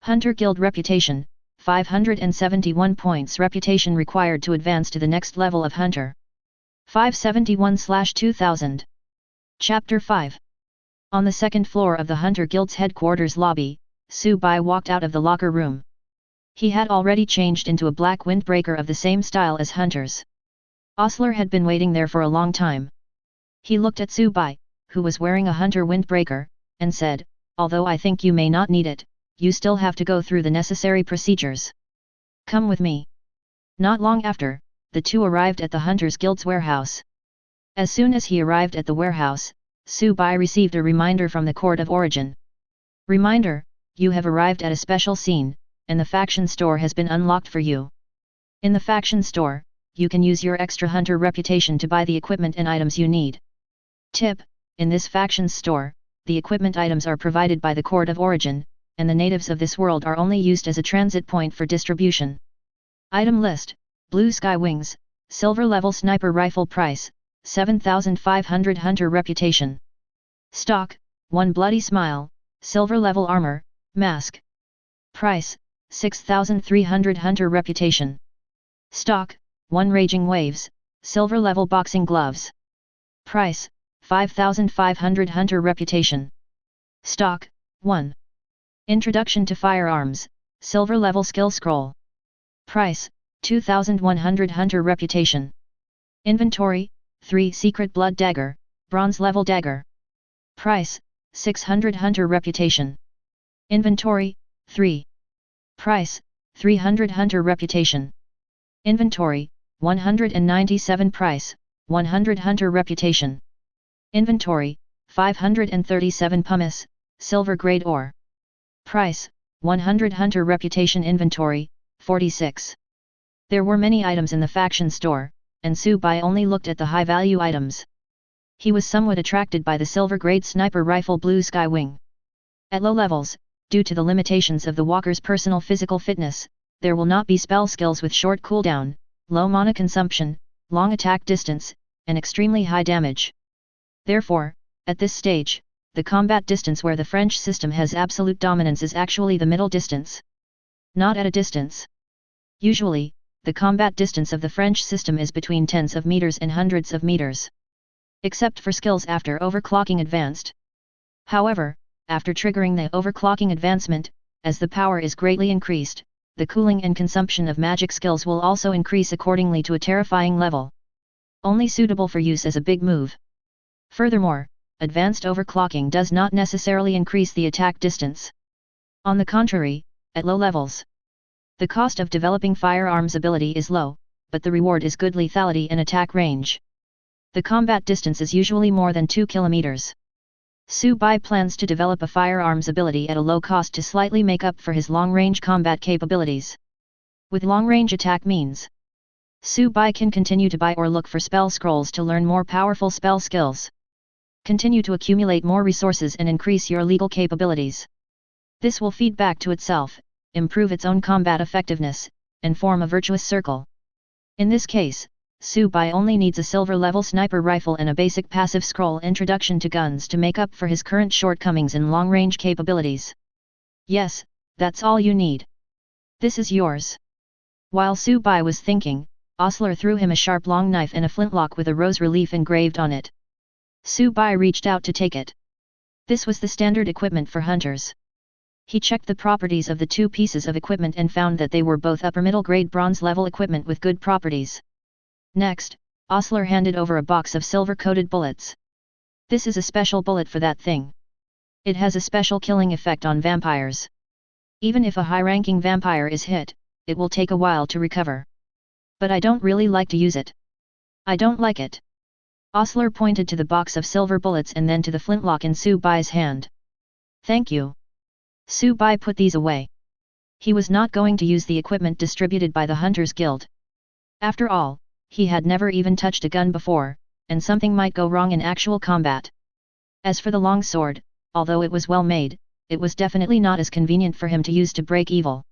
Hunter Guild reputation, 571 points. Reputation required to advance to the next level of hunter. 571/2000. Chapter 5. On the second floor of the Hunter Guild's headquarters lobby, Su Bai walked out of the locker room. He had already changed into a black windbreaker of the same style as Hunter's. Osler had been waiting there for a long time. He looked at Su Bai, who was wearing a Hunter windbreaker, and said, "Although I think you may not need it, you still have to go through the necessary procedures. Come with me." Not long after, the two arrived at the Hunters Guild's warehouse. As soon as he arrived at the warehouse, Su Bai received a reminder from the Court of Origin. "Reminder, you have arrived at a special scene, and the faction store has been unlocked for you. In the faction store, you can use your extra hunter reputation to buy the equipment and items you need. Tip: in this faction store, the equipment items are provided by the Court of Origin, and the natives of this world are only used as a transit point for distribution. Item list: Blue Sky Wings, Silver Level Sniper Rifle Price, 7,500 Hunter Reputation. Stock: 1 Bloody Smile, Silver Level Armor, Mask. Price: 6,300 Hunter Reputation. Stock: 1 Raging Waves, Silver Level Boxing Gloves. Price: 5,500 Hunter Reputation. Stock: 1. Introduction to Firearms, Silver Level Skill Scroll. Price: 2,100 Hunter Reputation. Inventory: 3 Secret Blood Dagger, Bronze Level Dagger. Price: 600 Hunter Reputation. Inventory: 3. Price: 300 Hunter Reputation. Inventory: 197. Price: 100 Hunter Reputation. Inventory: 537 pumice, silver grade ore. Price: 100 Hunter Reputation. Inventory: 46. There were many items in the faction store, and Su Bai only looked at the high-value items. He was somewhat attracted by the silver-grade sniper rifle Blue Sky Wing. At low levels, due to the limitations of the walker's personal physical fitness, there will not be spell skills with short cooldown, low mana consumption, long attack distance, and extremely high damage. Therefore, at this stage, the combat distance where the French system has absolute dominance is actually the middle distance. Not at a distance. Usually, the combat distance of the French system is between tens of meters and hundreds of meters. Except for skills after overclocking advanced. However, after triggering the overclocking advancement, as the power is greatly increased, the cooling and consumption of magic skills will also increase accordingly to a terrifying level. Only suitable for use as a big move. Furthermore, advanced overclocking does not necessarily increase the attack distance. On the contrary, at low levels, the cost of developing firearms ability is low, but the reward is good lethality and attack range. The combat distance is usually more than 2 kilometers. Su Bai plans to develop a firearms ability at a low cost to slightly make up for his long-range combat capabilities. With long-range attack means, Su Bai can continue to buy or look for spell scrolls to learn more powerful spell skills. Continue to accumulate more resources and increase your legal capabilities. This will feed back to itself, improve its own combat effectiveness, and form a virtuous circle. In this case, Su Bai only needs a silver-level sniper rifle and a basic passive scroll introduction to guns to make up for his current shortcomings in long-range capabilities. Yes, that's all you need. This is yours. While Su Bai was thinking, Osler threw him a sharp long knife and a flintlock with a rose relief engraved on it. Su Bai reached out to take it. This was the standard equipment for hunters. He checked the properties of the two pieces of equipment and found that they were both upper-middle grade bronze-level equipment with good properties. Next, Osler handed over a box of silver-coated bullets. This is a special bullet for that thing. It has a special killing effect on vampires. Even if a high-ranking vampire is hit, it will take a while to recover. But I don't really like to use it. I don't like it. Osler pointed to the box of silver bullets and then to the flintlock in Su Bai's hand. Thank you. Su Bai put these away. He was not going to use the equipment distributed by the Hunters Guild. After all, he had never even touched a gun before, and something might go wrong in actual combat. As for the long sword, although it was well made, it was definitely not as convenient for him to use to break evil.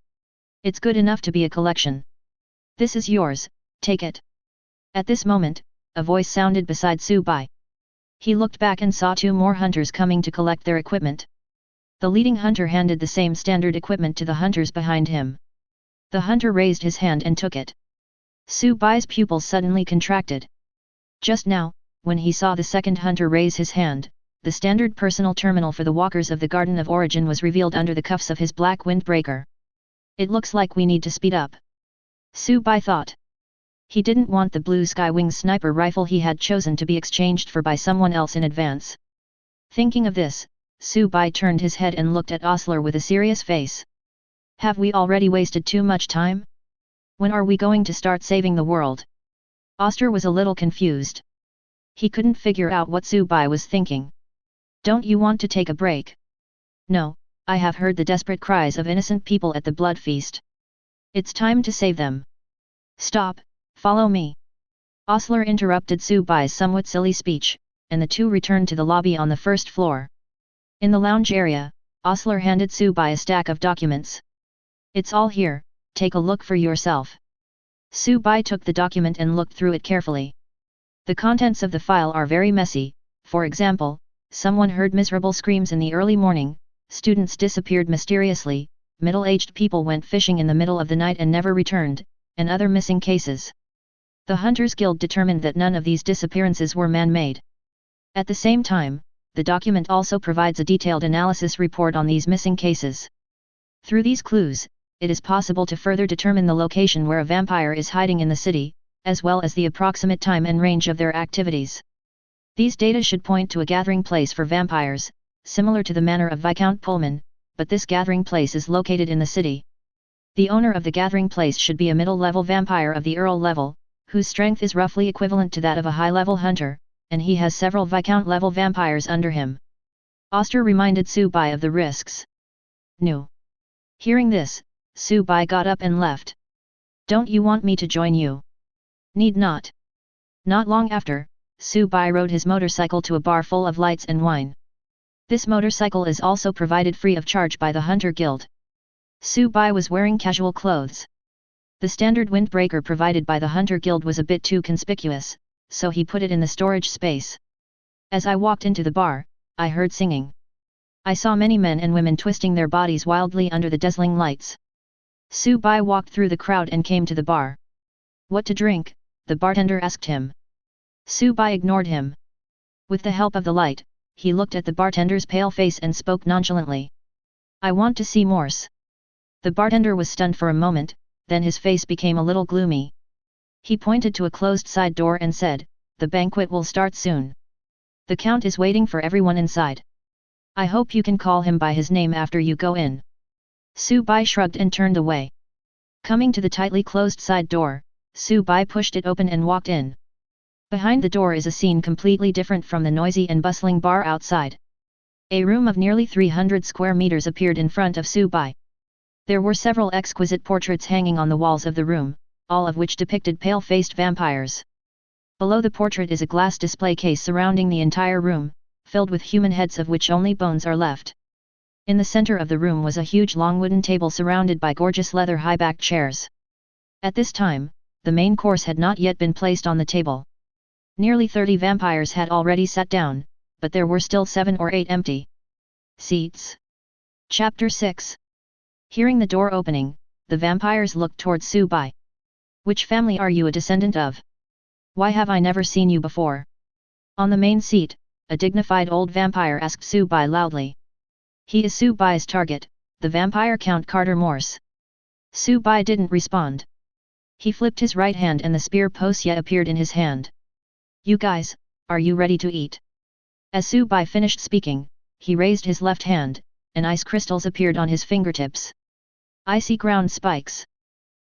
It's good enough to be a collection. This is yours, take it. At this moment, a voice sounded beside Su Bai. He looked back and saw two more hunters coming to collect their equipment. The leading hunter handed the same standard equipment to the hunters behind him. The hunter raised his hand and took it. Su Bai's pupils suddenly contracted. Just now, when he saw the second hunter raise his hand, the standard personal terminal for the walkers of the Garden of Origin was revealed under the cuffs of his black windbreaker. It looks like we need to speed up. Su Bai thought. He didn't want the blue Sky Wings sniper rifle he had chosen to be exchanged for by someone else in advance. Thinking of this, Su Bai turned his head and looked at Osler with a serious face. Have we already wasted too much time? When are we going to start saving the world? Oster was a little confused. He couldn't figure out what Su Bai was thinking. Don't you want to take a break? No, I have heard the desperate cries of innocent people at the blood feast. It's time to save them. Stop, follow me. Osler interrupted Su Bai's somewhat silly speech, and the two returned to the lobby on the first floor. In the lounge area, Osler handed Su Bai a stack of documents. It's all here, take a look for yourself. Su Bai took the document and looked through it carefully. The contents of the file are very messy. For example, someone heard miserable screams in the early morning, students disappeared mysteriously, middle-aged people went fishing in the middle of the night and never returned, and other missing cases. The Hunters Guild determined that none of these disappearances were man-made. At the same time, the document also provides a detailed analysis report on these missing cases. Through these clues, it is possible to further determine the location where a vampire is hiding in the city, as well as the approximate time and range of their activities. These data should point to a gathering place for vampires, similar to the manor of Viscount Pullman, but this gathering place is located in the city. The owner of the gathering place should be a middle-level vampire of the Earl level, whose strength is roughly equivalent to that of a high-level hunter, and he has several Viscount-level vampires under him. Oster reminded Su Bai of the risks. No. Hearing this, Su Bai got up and left. Don't you want me to join you? Need not. Not long after, Su Bai rode his motorcycle to a bar full of lights and wine. This motorcycle is also provided free of charge by the Hunter Guild. Su Bai was wearing casual clothes. The standard windbreaker provided by the Hunter Guild was a bit too conspicuous, so he put it in the storage space. As I walked into the bar, I heard singing. I saw many men and women twisting their bodies wildly under the dazzling lights. Su Bai walked through the crowd and came to the bar. What to drink? The bartender asked him. Su Bai ignored him. With the help of the light, he looked at the bartender's pale face and spoke nonchalantly. I want to see Morse. The bartender was stunned for a moment, then his face became a little gloomy. He pointed to a closed side door and said, the banquet will start soon. The Count is waiting for everyone inside. I hope you can call him by his name after you go in. Su Bai shrugged and turned away. Coming to the tightly closed side door, Su Bai pushed it open and walked in. Behind the door is a scene completely different from the noisy and bustling bar outside. A room of nearly 300 square meters appeared in front of Su Bai. There were several exquisite portraits hanging on the walls of the room, all of which depicted pale-faced vampires. Below the portrait is a glass display case surrounding the entire room, filled with human heads of which only bones are left. In the center of the room was a huge long wooden table surrounded by gorgeous leather high-backed chairs. At this time, the main course had not yet been placed on the table. Nearly 30 vampires had already sat down, but there were still 7 or 8 empty seats. Chapter 6. Hearing the door opening, the vampires looked towards Su Bai. Which family are you a descendant of? Why have I never seen you before? On the main seat, a dignified old vampire asked Su Bai loudly. He is Su Bai's target, the vampire Count Carter Morse. Su Bai didn't respond. He flipped his right hand and the spear Posya appeared in his hand. You guys, are you ready to eat? As Su Bai finished speaking, he raised his left hand, and ice crystals appeared on his fingertips. Icy ground spikes.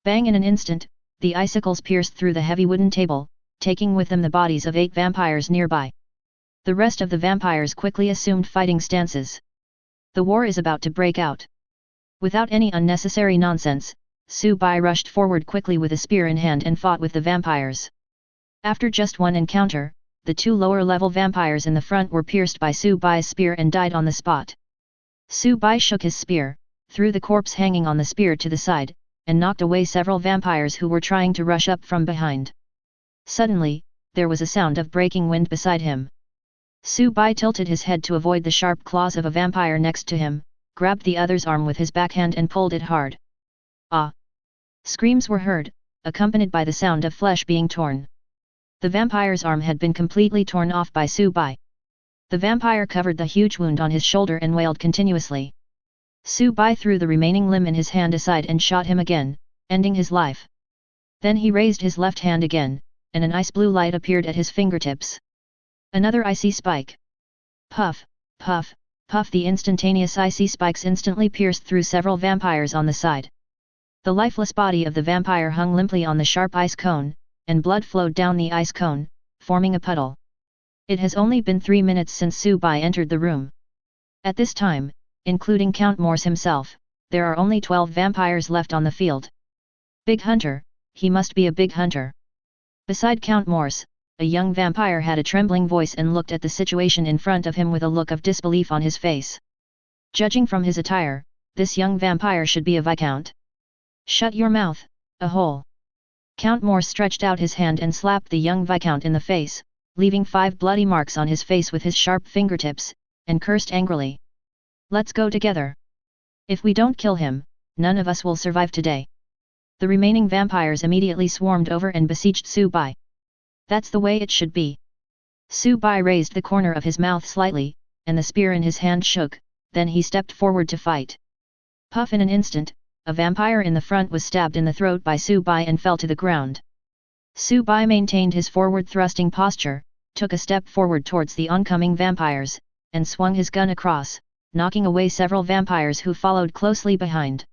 Bang! In an instant, the icicles pierced through the heavy wooden table, taking with them the bodies of 8 vampires nearby. The rest of the vampires quickly assumed fighting stances. The war is about to break out. Without any unnecessary nonsense, Su Bai rushed forward quickly with a spear in hand and fought with the vampires. After just one encounter, the 2 lower-level vampires in the front were pierced by Su Bai's spear and died on the spot. Su Bai shook his spear, threw the corpse hanging on the spear to the side, and knocked away several vampires who were trying to rush up from behind. Suddenly, there was a sound of breaking wind beside him. Su Bai tilted his head to avoid the sharp claws of a vampire next to him, grabbed the other's arm with his backhand and pulled it hard. Ah! Screams were heard, accompanied by the sound of flesh being torn. The vampire's arm had been completely torn off by Su Bai. The vampire covered the huge wound on his shoulder and wailed continuously. Su Bai threw the remaining limb in his hand aside and shot him again, ending his life. Then he raised his left hand again, and an ice blue light appeared at his fingertips. Another icy spike. Puff, puff, puff. The instantaneous icy spikes instantly pierced through several vampires on the side. The lifeless body of the vampire hung limply on the sharp ice cone, and blood flowed down the ice cone, forming a puddle. It has only been 3 minutes since Su Bai entered the room. At this time, including Count Morse himself, there are only 12 vampires left on the field. Big hunter, he must be a big hunter. Beside Count Morse, a young vampire had a trembling voice and looked at the situation in front of him with a look of disbelief on his face. Judging from his attire, this young vampire should be a viscount. Shut your mouth, a hole. Count Morse stretched out his hand and slapped the young viscount in the face, leaving 5 bloody marks on his face with his sharp fingertips, and cursed angrily. Let's go together. If we don't kill him, none of us will survive today. The remaining vampires immediately swarmed over and besieged Su Bai. That's the way it should be. Su Bai raised the corner of his mouth slightly, and the spear in his hand shook, then he stepped forward to fight. Puff! In an instant, a vampire in the front was stabbed in the throat by Su Bai and fell to the ground. Su Bai maintained his forward thrusting posture, took a step forward towards the oncoming vampires, and swung his gun across, knocking away several vampires who followed closely behind.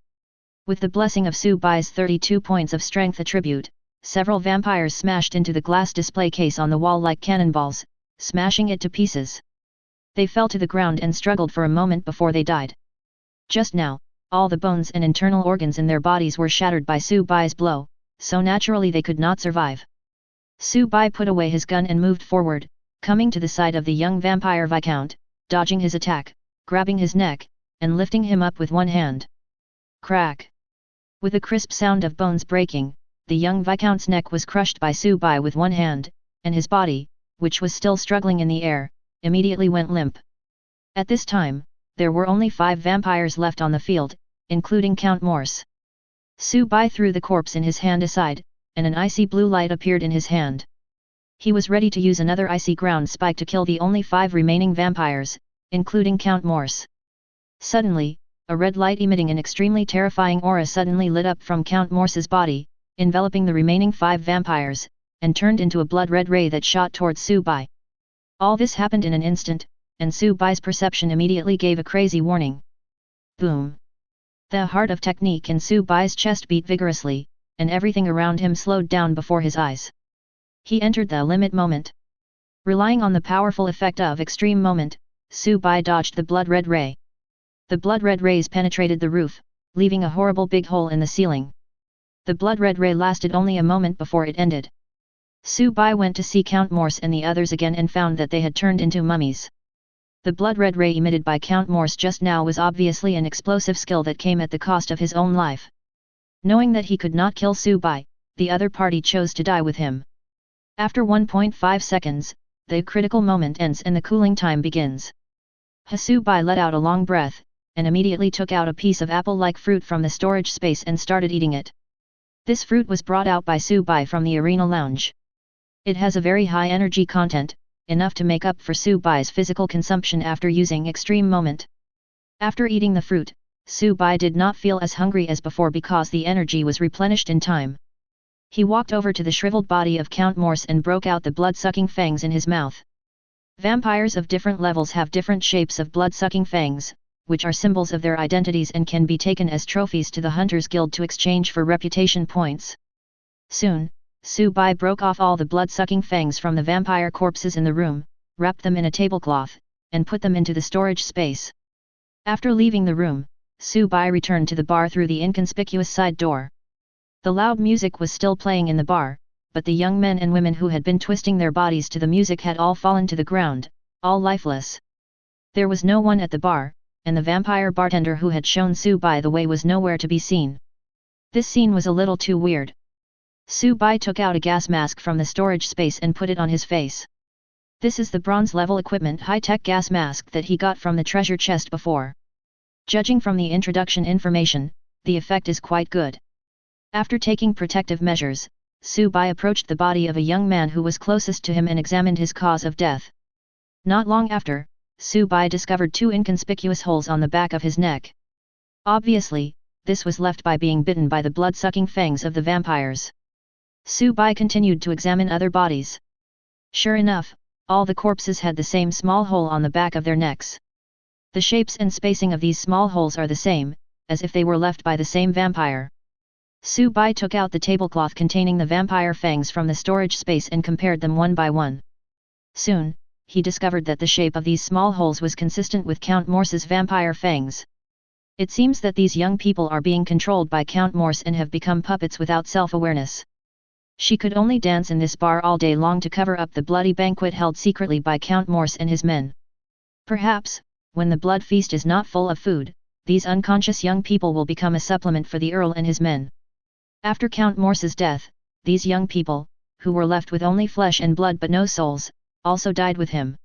With the blessing of Su Bai's 32 points of strength attribute, several vampires smashed into the glass display case on the wall like cannonballs, smashing it to pieces. They fell to the ground and struggled for a moment before they died. Just now, all the bones and internal organs in their bodies were shattered by Su Bai's blow, so naturally they could not survive. Su Bai put away his gun and moved forward, coming to the side of the young vampire viscount, dodging his attack, grabbing his neck, and lifting him up with one hand. Crack! With a crisp sound of bones breaking, the young viscount's neck was crushed by Su Bai with one hand, and his body, which was still struggling in the air, immediately went limp. At this time, there were only 5 vampires left on the field, including Count Morse. Su Bai threw the corpse in his hand aside, and an icy blue light appeared in his hand. He was ready to use another icy ground spike to kill the only 5 remaining vampires, including Count Morse. Suddenly, a red light emitting an extremely terrifying aura suddenly lit up from Count Morse's body, enveloping the remaining 5 vampires, and turned into a blood-red ray that shot towards Su Bai. All this happened in an instant, and Su Bai's perception immediately gave a crazy warning. Boom! The heart of technique in Su Bai's chest beat vigorously, and everything around him slowed down before his eyes. He entered the limit moment. Relying on the powerful effect of extreme moment, Su Bai dodged the blood-red ray. The blood-red rays penetrated the roof, leaving a horrible big hole in the ceiling. The blood-red ray lasted only a moment before it ended. Su Bai went to see Count Morse and the others again and found that they had turned into mummies. The blood-red ray emitted by Count Morse just now was obviously an explosive skill that came at the cost of his own life. Knowing that he could not kill Su Bai, the other party chose to die with him. After 1.5 seconds, the critical moment ends and the cooling time begins. Su Bai let out a long breath, and immediately took out a piece of apple-like fruit from the storage space and started eating it. This fruit was brought out by Su Bai from the arena lounge. It has a very high energy content, enough to make up for Su Bai's physical consumption after using extreme moment. After eating the fruit, Su Bai did not feel as hungry as before because the energy was replenished in time. He walked over to the shriveled body of Count Morse and broke out the blood-sucking fangs in his mouth. Vampires of different levels have different shapes of blood-sucking fangs, which are symbols of their identities and can be taken as trophies to the Hunters Guild to exchange for reputation points. Soon, Su Bai broke off all the blood-sucking fangs from the vampire corpses in the room, wrapped them in a tablecloth, and put them into the storage space. After leaving the room, Su Bai returned to the bar through the inconspicuous side door. The loud music was still playing in the bar, but the young men and women who had been twisting their bodies to the music had all fallen to the ground, all lifeless. There was no one at the bar, and the vampire bartender who had shown Su Bai the way was nowhere to be seen. This scene was a little too weird. Su Bai took out a gas mask from the storage space and put it on his face. This is the bronze-level equipment high-tech gas mask that he got from the treasure chest before. Judging from the introduction information, the effect is quite good. After taking protective measures, Su Bai approached the body of a young man who was closest to him and examined his cause of death. Not long after, Su Bai discovered 2 inconspicuous holes on the back of his neck. Obviously, this was left by being bitten by the blood-sucking fangs of the vampires. Su Bai continued to examine other bodies. Sure enough, all the corpses had the same small hole on the back of their necks. The shapes and spacing of these small holes are the same, as if they were left by the same vampire. Su Bai took out the tablecloth containing the vampire fangs from the storage space and compared them one by one. Soon, he discovered that the shape of these small holes was consistent with Count Morse's vampire fangs. It seems that these young people are being controlled by Count Morse and have become puppets without self-awareness. She could only dance in this bar all day long to cover up the bloody banquet held secretly by Count Morse and his men. Perhaps, when the blood feast is not full of food, these unconscious young people will become a supplement for the Earl and his men. After Count Morse's death, these young people, who were left with only flesh and blood but no souls, also died with him.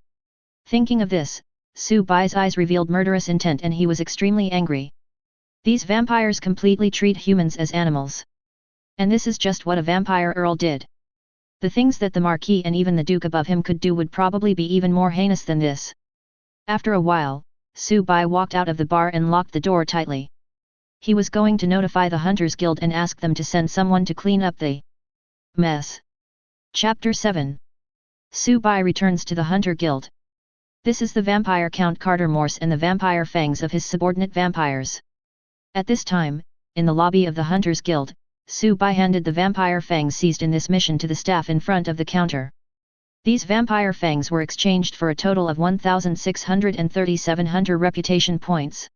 Thinking of this, Su Bai's eyes revealed murderous intent and he was extremely angry. These vampires completely treat humans as animals. And this is just what a vampire earl did. The things that the Marquis and even the Duke above him could do would probably be even more heinous than this. After a while, Su Bai walked out of the bar and locked the door tightly. He was going to notify the Hunters Guild and ask them to send someone to clean up the mess. Chapter 7. Su Bai returns to the Hunter Guild. This is the vampire Count Carter Morse and the vampire fangs of his subordinate vampires. At this time, in the lobby of the Hunters Guild, Su Bai handed the vampire fangs seized in this mission to the staff in front of the counter. These vampire fangs were exchanged for a total of 1,637 hunter reputation points.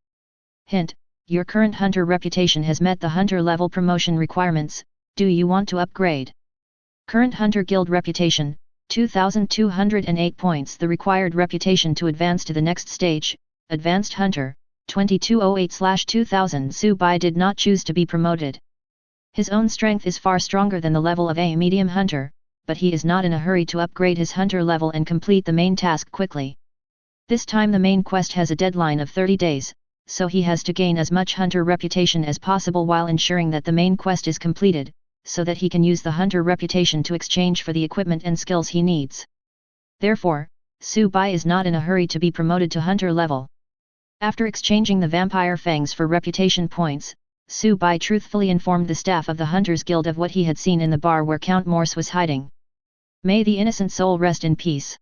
Hint: your current hunter reputation has met the hunter level promotion requirements. Do you want to upgrade? Current Hunter Guild reputation, 2,208 points. The required reputation to advance to the next stage, Advanced Hunter, 2208/2000. Su Bai did not choose to be promoted. His own strength is far stronger than the level of a medium hunter, but he is not in a hurry to upgrade his hunter level and complete the main task quickly. This time the main quest has a deadline of 30 days, so he has to gain as much hunter reputation as possible while ensuring that the main quest is completed, so that he can use the hunter reputation to exchange for the equipment and skills he needs. Therefore, Su Bai is not in a hurry to be promoted to hunter level. After exchanging the vampire fangs for reputation points, Su Bai truthfully informed the staff of the Hunters Guild of what he had seen in the bar where Count Morse was hiding. May the innocent soul rest in peace.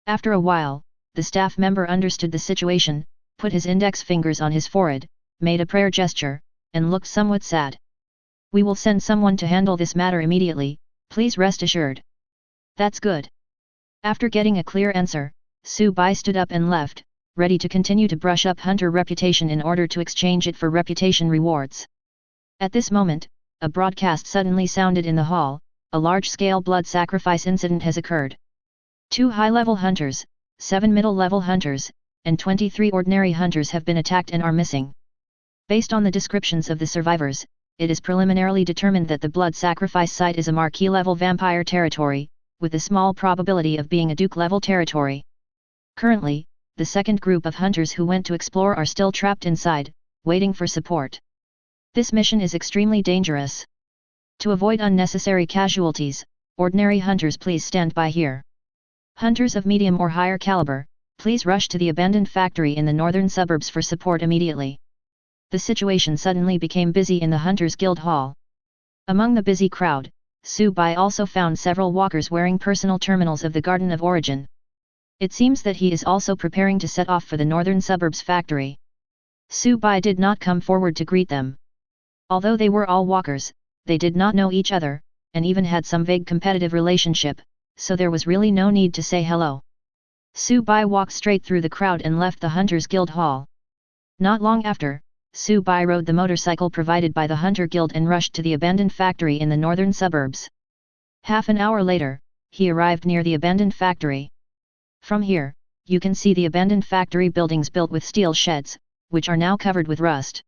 After a while, the staff member understood the situation, put his index fingers on his forehead, made a prayer gesture, and looked somewhat sad. We will send someone to handle this matter immediately, please rest assured. That's good. After getting a clear answer, Su Bai stood up and left, ready to continue to brush up hunter reputation in order to exchange it for reputation rewards. At this moment, a broadcast suddenly sounded in the hall: a large-scale blood sacrifice incident has occurred. 2 high-level hunters, 7 middle-level hunters, and 23 ordinary hunters have been attacked and are missing. Based on the descriptions of the survivors, it is preliminarily determined that the blood sacrifice site is a Marquis-level vampire territory, with a small probability of being a Duke-level territory. Currently, the second group of hunters who went to explore are still trapped inside, waiting for support. This mission is extremely dangerous. To avoid unnecessary casualties, ordinary hunters please stand by here. Hunters of medium or higher caliber, please rush to the abandoned factory in the northern suburbs for support immediately. The situation suddenly became busy in the Hunters Guild Hall. Among the busy crowd, Su Bai also found several walkers wearing personal terminals of the Garden of Origin. It seems that he is also preparing to set off for the northern suburbs factory. Su Bai did not come forward to greet them. Although they were all walkers, they did not know each other, and even had some vague competitive relationship, so there was really no need to say hello. Su Bai walked straight through the crowd and left the Hunters Guild Hall. Not long after, Su Bai rode the motorcycle provided by the Hunter Guild and rushed to the abandoned factory in the northern suburbs. Half an hour later, he arrived near the abandoned factory. From here, you can see the abandoned factory buildings built with steel sheds, which are now covered with rust.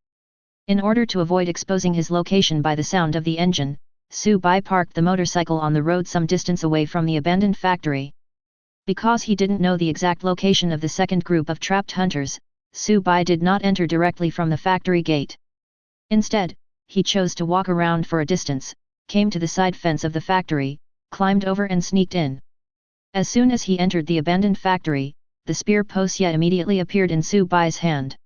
In order to avoid exposing his location by the sound of the engine, Su Bai parked the motorcycle on the road some distance away from the abandoned factory. Because he didn't know the exact location of the second group of trapped hunters, Su Bai did not enter directly from the factory gate. Instead, he chose to walk around for a distance, came to the side fence of the factory, climbed over and sneaked in. As soon as he entered the abandoned factory, the spear posya immediately appeared in Su Bai's hand.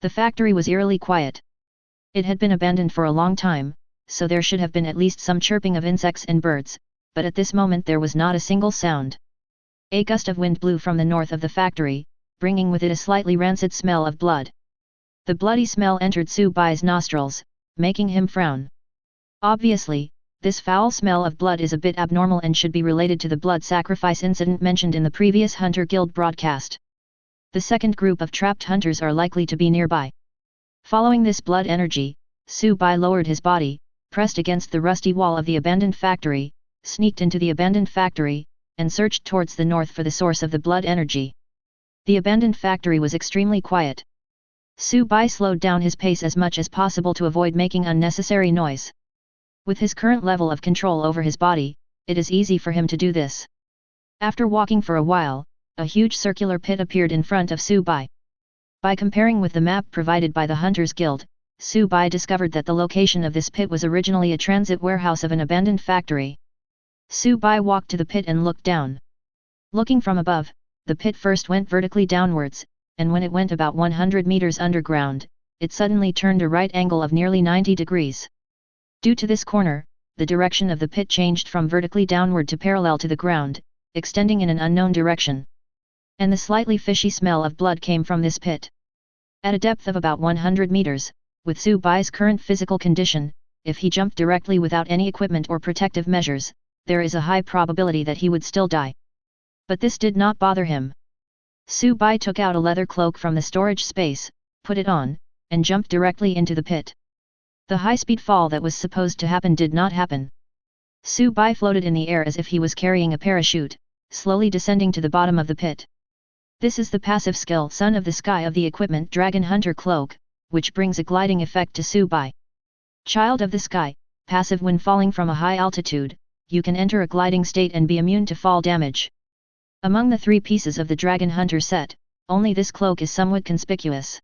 The factory was eerily quiet. It had been abandoned for a long time, so there should have been at least some chirping of insects and birds, but at this moment there was not a single sound. A gust of wind blew from the north of the factory, bringing with it a slightly rancid smell of blood. The bloody smell entered Su Bai's nostrils, making him frown. Obviously, this foul smell of blood is a bit abnormal and should be related to the blood sacrifice incident mentioned in the previous Hunter Guild broadcast. The second group of trapped hunters are likely to be nearby. Following this blood energy, Su Bai lowered his body, pressed against the rusty wall of the abandoned factory, sneaked into the abandoned factory, and searched towards the north for the source of the blood energy. The abandoned factory was extremely quiet. Su Bai slowed down his pace as much as possible to avoid making unnecessary noise. With his current level of control over his body, it is easy for him to do this. After walking for a while, a huge circular pit appeared in front of Su Bai. By comparing with the map provided by the Hunters Guild, Su Bai discovered that the location of this pit was originally a transit warehouse of an abandoned factory. Su Bai walked to the pit and looked down. Looking from above, the pit first went vertically downwards, and when it went about 100 meters underground, it suddenly turned a right angle of nearly 90 degrees. Due to this corner, the direction of the pit changed from vertically downward to parallel to the ground, extending in an unknown direction. And the slightly fishy smell of blood came from this pit. At a depth of about 100 meters, with Su Bai's current physical condition, if he jumped directly without any equipment or protective measures, there is a high probability that he would still die. But this did not bother him. Su Bai took out a leather cloak from the storage space, put it on, and jumped directly into the pit. The high-speed fall that was supposed to happen did not happen. Su Bai floated in the air as if he was carrying a parachute, slowly descending to the bottom of the pit. This is the passive skill Son of the Sky of the equipment Dragon Hunter Cloak, which brings a gliding effect to Su Bai. Child of the Sky, passive when falling from a high altitude, you can enter a gliding state and be immune to fall damage. Among the 3 pieces of the Dragon Hunter set, only this cloak is somewhat conspicuous.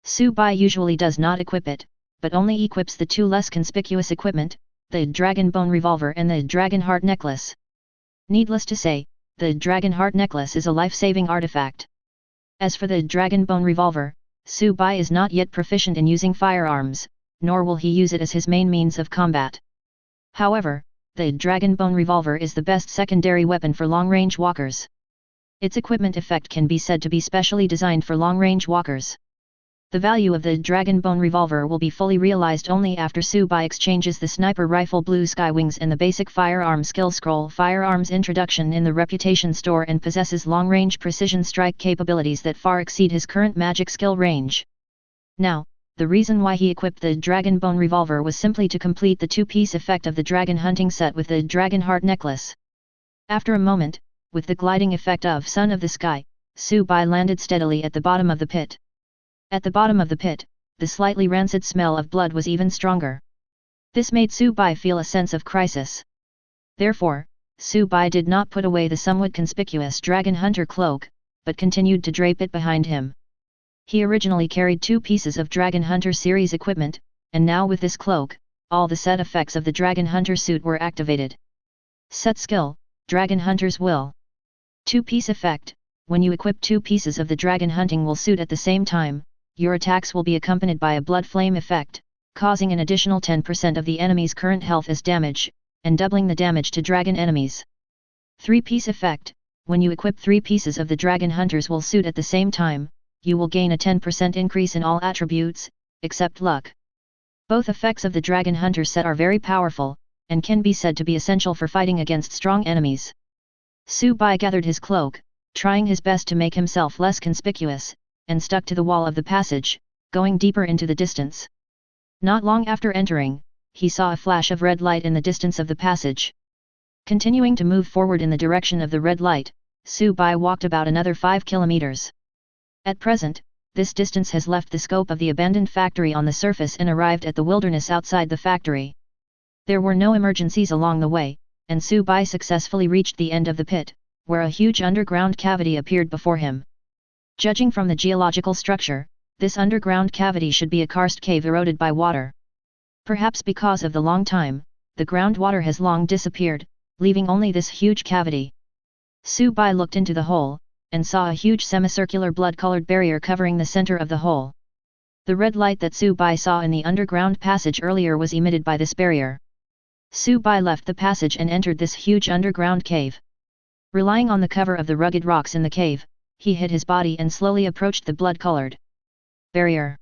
Su Bai usually does not equip it, but only equips the 2 less conspicuous equipment, the Dragon Bone Revolver and the Dragon Heart Necklace. Needless to say, the Dragon Heart Necklace is a life-saving artifact. As for the Dragon Bone Revolver, Su Bai is not yet proficient in using firearms, nor will he use it as his main means of combat. However, the Dragon Bone Revolver is the best secondary weapon for long-range walkers. Its equipment effect can be said to be specially designed for long-range walkers. The value of the Dragon Bone Revolver will be fully realized only after Su Bai exchanges the sniper rifle Blue Sky Wings and the basic firearm skill scroll Firearms Introduction in the Reputation Store and possesses long-range precision strike capabilities that far exceed his current magic skill range. Now, the reason why he equipped the Dragon Bone Revolver was simply to complete the 2-piece effect of the Dragon Hunting set with the Dragon Heart Necklace. After a moment, with the gliding effect of Son of the Sky, Su Bai landed steadily at the bottom of the pit. At the bottom of the pit, the slightly rancid smell of blood was even stronger. This made Su Bai feel a sense of crisis. Therefore, Su Bai did not put away the somewhat conspicuous Dragon Hunter cloak, but continued to drape it behind him. He originally carried 2 pieces of Dragon Hunter series equipment, and now with this cloak, all the set effects of the Dragon Hunter suit were activated. Set skill, Dragon Hunter's Will. 2-piece effect, when you equip 2 pieces of the Dragon Hunting Will suit at the same time, your attacks will be accompanied by a blood flame effect, causing an additional 10% of the enemy's current health as damage, and doubling the damage to dragon enemies. 3-piece effect, when you equip 3 pieces of the Dragon Hunter's Will suit at the same time, you will gain a 10% increase in all attributes, except luck. Both effects of the Dragon Hunter set are very powerful, and can be said to be essential for fighting against strong enemies. Su Bai gathered his cloak, trying his best to make himself less conspicuous, and stuck to the wall of the passage, going deeper into the distance. Not long after entering, he saw a flash of red light in the distance of the passage. Continuing to move forward in the direction of the red light, Su Bai walked about another 5 kilometers. At present, this distance has left the scope of the abandoned factory on the surface and arrived at the wilderness outside the factory. There were no emergencies along the way, and Su Bai successfully reached the end of the pit, where a huge underground cavity appeared before him. Judging from the geological structure, this underground cavity should be a karst cave eroded by water. Perhaps because of the long time, the groundwater has long disappeared, leaving only this huge cavity. Su Bai looked into the hole, and saw a huge semicircular blood-colored barrier covering the center of the hole. The red light that Su Bai saw in the underground passage earlier was emitted by this barrier. Su Bai left the passage and entered this huge underground cave. Relying on the cover of the rugged rocks in the cave, he hid his body and slowly approached the blood-colored barrier.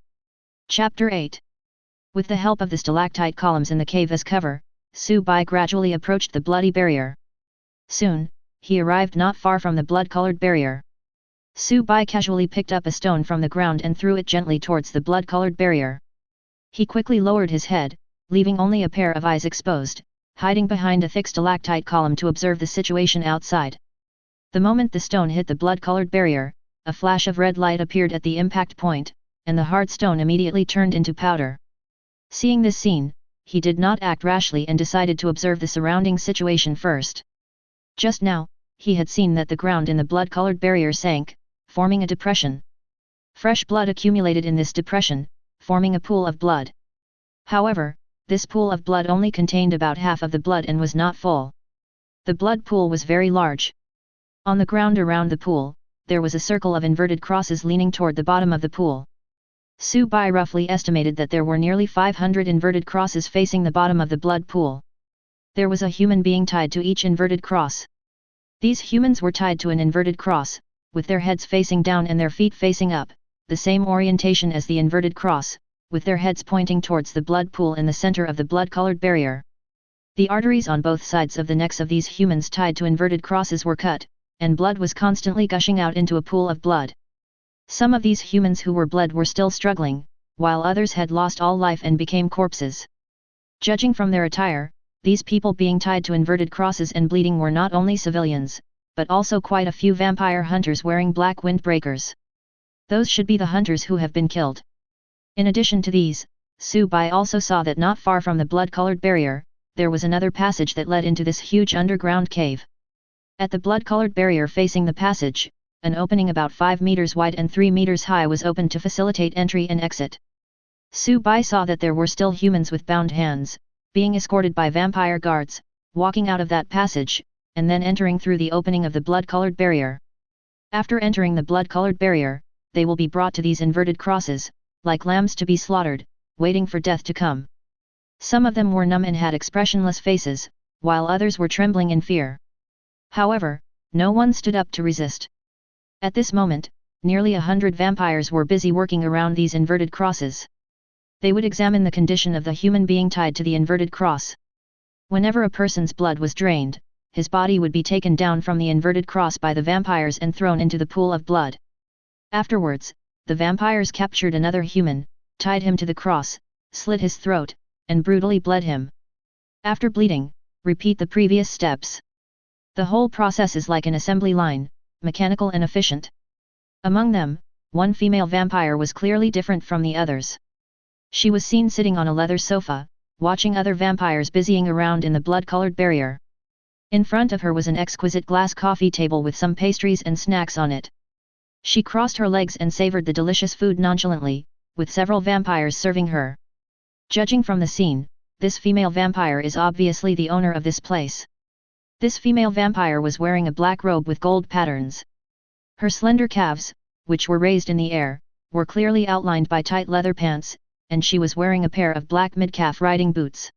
Chapter 8. With the help of the stalactite columns in the cave as cover, Su Bai gradually approached the bloody barrier. Soon, he arrived not far from the blood-colored barrier. Su Bai casually picked up a stone from the ground and threw it gently towards the blood-colored barrier. He quickly lowered his head, leaving only a pair of eyes exposed, hiding behind a thick stalactite column to observe the situation outside. The moment the stone hit the blood-colored barrier, a flash of red light appeared at the impact point, and the hard stone immediately turned into powder. Seeing this scene, he did not act rashly and decided to observe the surrounding situation first. Just now, he had seen that the ground in the blood-colored barrier sank, forming a depression. Fresh blood accumulated in this depression, forming a pool of blood. However, this pool of blood only contained about half of the blood and was not full. The blood pool was very large. On the ground around the pool, there was a circle of inverted crosses leaning toward the bottom of the pool. Su Bai roughly estimated that there were nearly 500 inverted crosses facing the bottom of the blood pool. There was a human being tied to each inverted cross. These humans were tied to an inverted cross, with their heads facing down and their feet facing up, the same orientation as the inverted cross, with their heads pointing towards the blood pool in the center of the blood-colored barrier. The arteries on both sides of the necks of these humans tied to inverted crosses were cut, and blood was constantly gushing out into a pool of blood. Some of these humans who were bled were still struggling, while others had lost all life and became corpses. Judging from their attire, these people being tied to inverted crosses and bleeding were not only civilians, but also quite a few vampire hunters wearing black windbreakers. Those should be the hunters who have been killed. In addition to these, Su Bai also saw that not far from the blood-colored barrier, there was another passage that led into this huge underground cave. At the blood-colored barrier facing the passage, an opening about 5 meters wide and 3 meters high was opened to facilitate entry and exit. Su Bai saw that there were still humans with bound hands, being escorted by vampire guards, walking out of that passage, and then entering through the opening of the blood-colored barrier. After entering the blood-colored barrier, they will be brought to these inverted crosses, like lambs to be slaughtered, waiting for death to come. Some of them were numb and had expressionless faces, while others were trembling in fear. However, no one stood up to resist. At this moment, nearly 100 vampires were busy working around these inverted crosses. They would examine the condition of the human being tied to the inverted cross. Whenever a person's blood was drained, his body would be taken down from the inverted cross by the vampires and thrown into the pool of blood. Afterwards, the vampires captured another human, tied him to the cross, slit his throat, and brutally bled him. After bleeding, repeat the previous steps. The whole process is like an assembly line, mechanical and efficient. Among them, one female vampire was clearly different from the others. She was seen sitting on a leather sofa, watching other vampires busying around in the blood-colored barrier. In front of her was an exquisite glass coffee table with some pastries and snacks on it. She crossed her legs and savored the delicious food nonchalantly, with several vampires serving her. Judging from the scene, this female vampire is obviously the owner of this place. This female vampire was wearing a black robe with gold patterns. Her slender calves, which were raised in the air, were clearly outlined by tight leather pants, and she was wearing a pair of black mid-calf riding boots.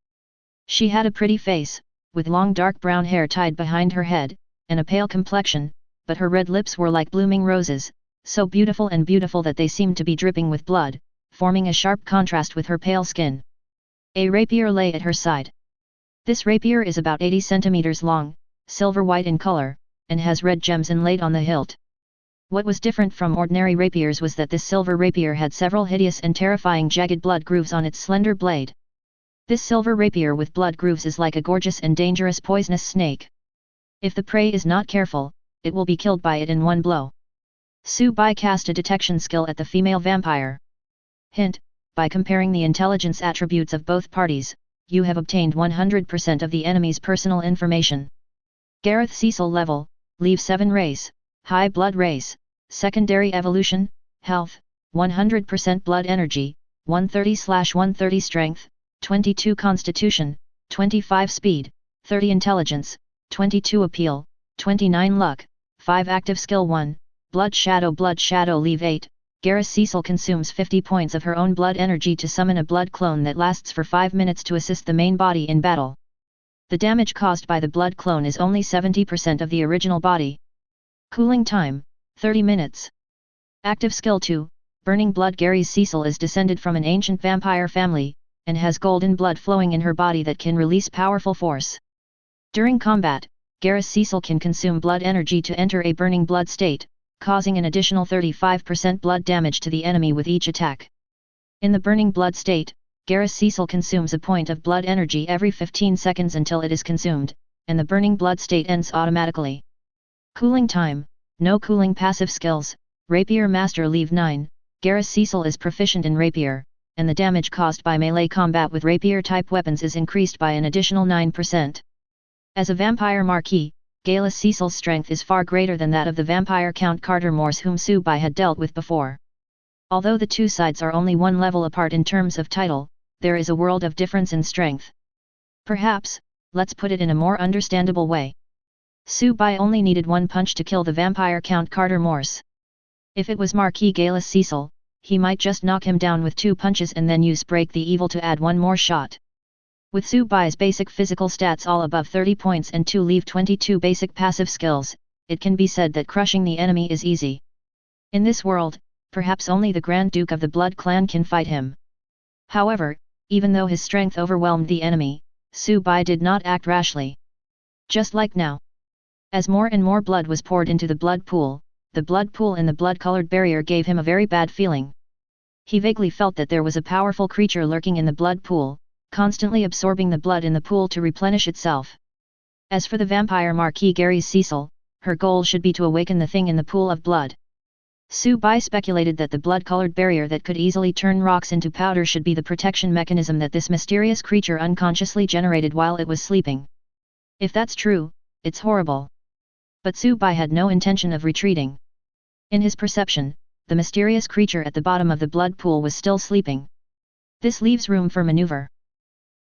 She had a pretty face, with long dark brown hair tied behind her head, and a pale complexion, but her red lips were like blooming roses, so beautiful that they seemed to be dripping with blood, forming a sharp contrast with her pale skin. A rapier lay at her side. This rapier is about 80 centimeters long, silver-white in color, and has red gems inlaid on the hilt. What was different from ordinary rapiers was that this silver rapier had several hideous and terrifying jagged blood grooves on its slender blade. This silver rapier with blood grooves is like a gorgeous and dangerous poisonous snake. If the prey is not careful, it will be killed by it in one blow. Su Bai cast a detection skill at the female vampire. Hint: by comparing the intelligence attributes of both parties, you have obtained 100% of the enemy's personal information. Gareth Cecil level, leave 7 race, high blood race, secondary evolution, health, 100% blood energy, 130/130 strength, 22 constitution, 25 speed, 30 intelligence, 22 appeal, 29 luck, 5 active skill 1, blood shadow leave 8. Garrus Cecil consumes 50 points of her own blood energy to summon a blood clone that lasts for 5 minutes to assist the main body in battle. The damage caused by the blood clone is only 70% of the original body. Cooling time, 30 minutes. Active skill 2, Burning Blood. Garrus Cecil is descended from an ancient vampire family, and has golden blood flowing in her body that can release powerful force. During combat, Garrus Cecil can consume blood energy to enter a burning blood state, causing an additional 35% blood damage to the enemy with each attack. In the burning blood state, Garrus Cecil consumes a point of blood energy every 15 seconds until it is consumed, and the burning blood state ends automatically. Cooling time, no cooling. Passive skills, Rapier Master leave 9, Garrus Cecil is proficient in rapier, and the damage caused by melee combat with rapier-type weapons is increased by an additional 9%. As a vampire marquis, Garrus Cecil's strength is far greater than that of the vampire Count Carter Morse whom Subai had dealt with before. Although the two sides are only one level apart in terms of title, there is a world of difference in strength. Perhaps, let's put it in a more understandable way. Subai only needed one punch to kill the vampire Count Carter Morse. If it was Marquis Garrus Cecil, he might just knock him down with 2 punches and then use Break the Evil to add one more shot. With Subai's basic physical stats all above 30 points and leave 22 basic passive skills, it can be said that crushing the enemy is easy. In this world, perhaps only the Grand Duke of the Blood Clan can fight him. However, even though his strength overwhelmed the enemy, Subai did not act rashly. Just like now. As more and more blood was poured into the blood pool in the blood-colored barrier gave him a very bad feeling. He vaguely felt that there was a powerful creature lurking in the blood pool, constantly absorbing the blood in the pool to replenish itself. As for the vampire Marquis Garrus Cecil, her goal should be to awaken the thing in the pool of blood. Subai speculated that the blood-colored barrier that could easily turn rocks into powder should be the protection mechanism that this mysterious creature unconsciously generated while it was sleeping. If that's true, it's horrible. But Subai had no intention of retreating. In his perception, the mysterious creature at the bottom of the blood pool was still sleeping. This leaves room for maneuver.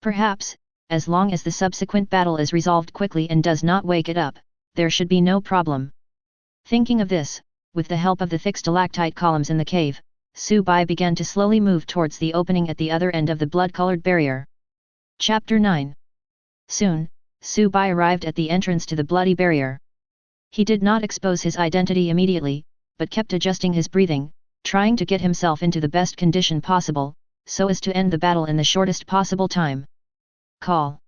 Perhaps, as long as the subsequent battle is resolved quickly and does not wake it up, there should be no problem. Thinking of this, with the help of the thick stalactite columns in the cave, Subai began to slowly move towards the opening at the other end of the blood-colored barrier. Chapter 9. Soon, Subai arrived at the entrance to the bloody barrier. He did not expose his identity immediately, but kept adjusting his breathing, trying to get himself into the best condition possible, so as to end the battle in the shortest possible time. Call.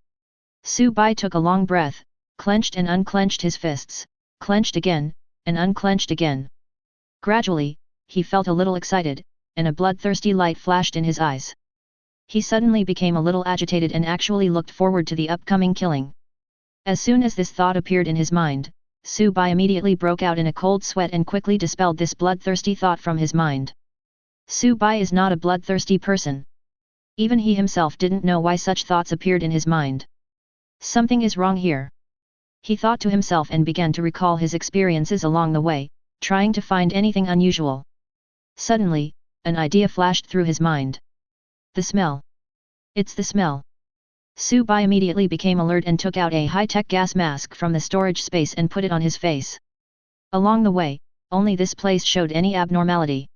Subai took a long breath, clenched and unclenched his fists, clenched again, and unclenched again. Gradually, he felt a little excited, and a bloodthirsty light flashed in his eyes. He suddenly became a little agitated and actually looked forward to the upcoming killing. As soon as this thought appeared in his mind, Subai immediately broke out in a cold sweat and quickly dispelled this bloodthirsty thought from his mind. Subai is not a bloodthirsty person. Even he himself didn't know why such thoughts appeared in his mind. Something is wrong here. He thought to himself and began to recall his experiences along the way, trying to find anything unusual. Suddenly, an idea flashed through his mind. The smell. It's the smell. Subai immediately became alert and took out a high-tech gas mask from the storage space and put it on his face. Along the way, only this place showed any abnormality.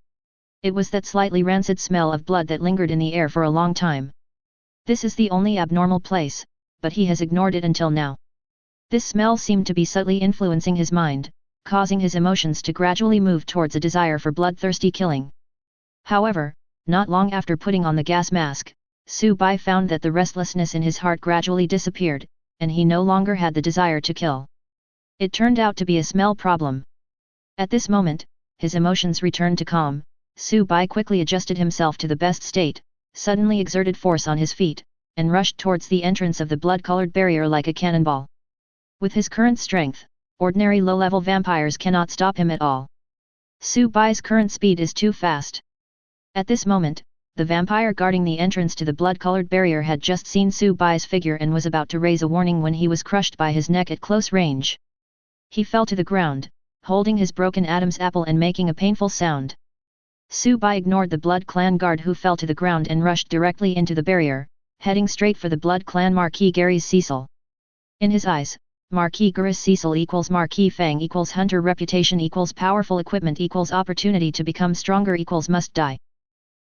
It was that slightly rancid smell of blood that lingered in the air for a long time. This is the only abnormal place, but he has ignored it until now. This smell seemed to be subtly influencing his mind, causing his emotions to gradually move towards a desire for bloodthirsty killing. However, not long after putting on the gas mask, Subai found that the restlessness in his heart gradually disappeared, and he no longer had the desire to kill. It turned out to be a smell problem. At this moment, his emotions returned to calm. Subai quickly adjusted himself to the best state, suddenly exerted force on his feet, and rushed towards the entrance of the blood-colored barrier like a cannonball. With his current strength, ordinary low-level vampires cannot stop him at all. Subai's current speed is too fast. At this moment, the vampire guarding the entrance to the blood-colored barrier had just seen Subai's figure and was about to raise a warning when he was crushed by his neck at close range. He fell to the ground, holding his broken Adam's apple and making a painful sound. Subai ignored the Blood Clan guard who fell to the ground and rushed directly into the barrier, heading straight for the Blood Clan Marquis Gary's Cecil. In his eyes, Marquis Gary's Cecil equals Marquis Fang equals hunter reputation equals powerful equipment equals opportunity to become stronger equals must die.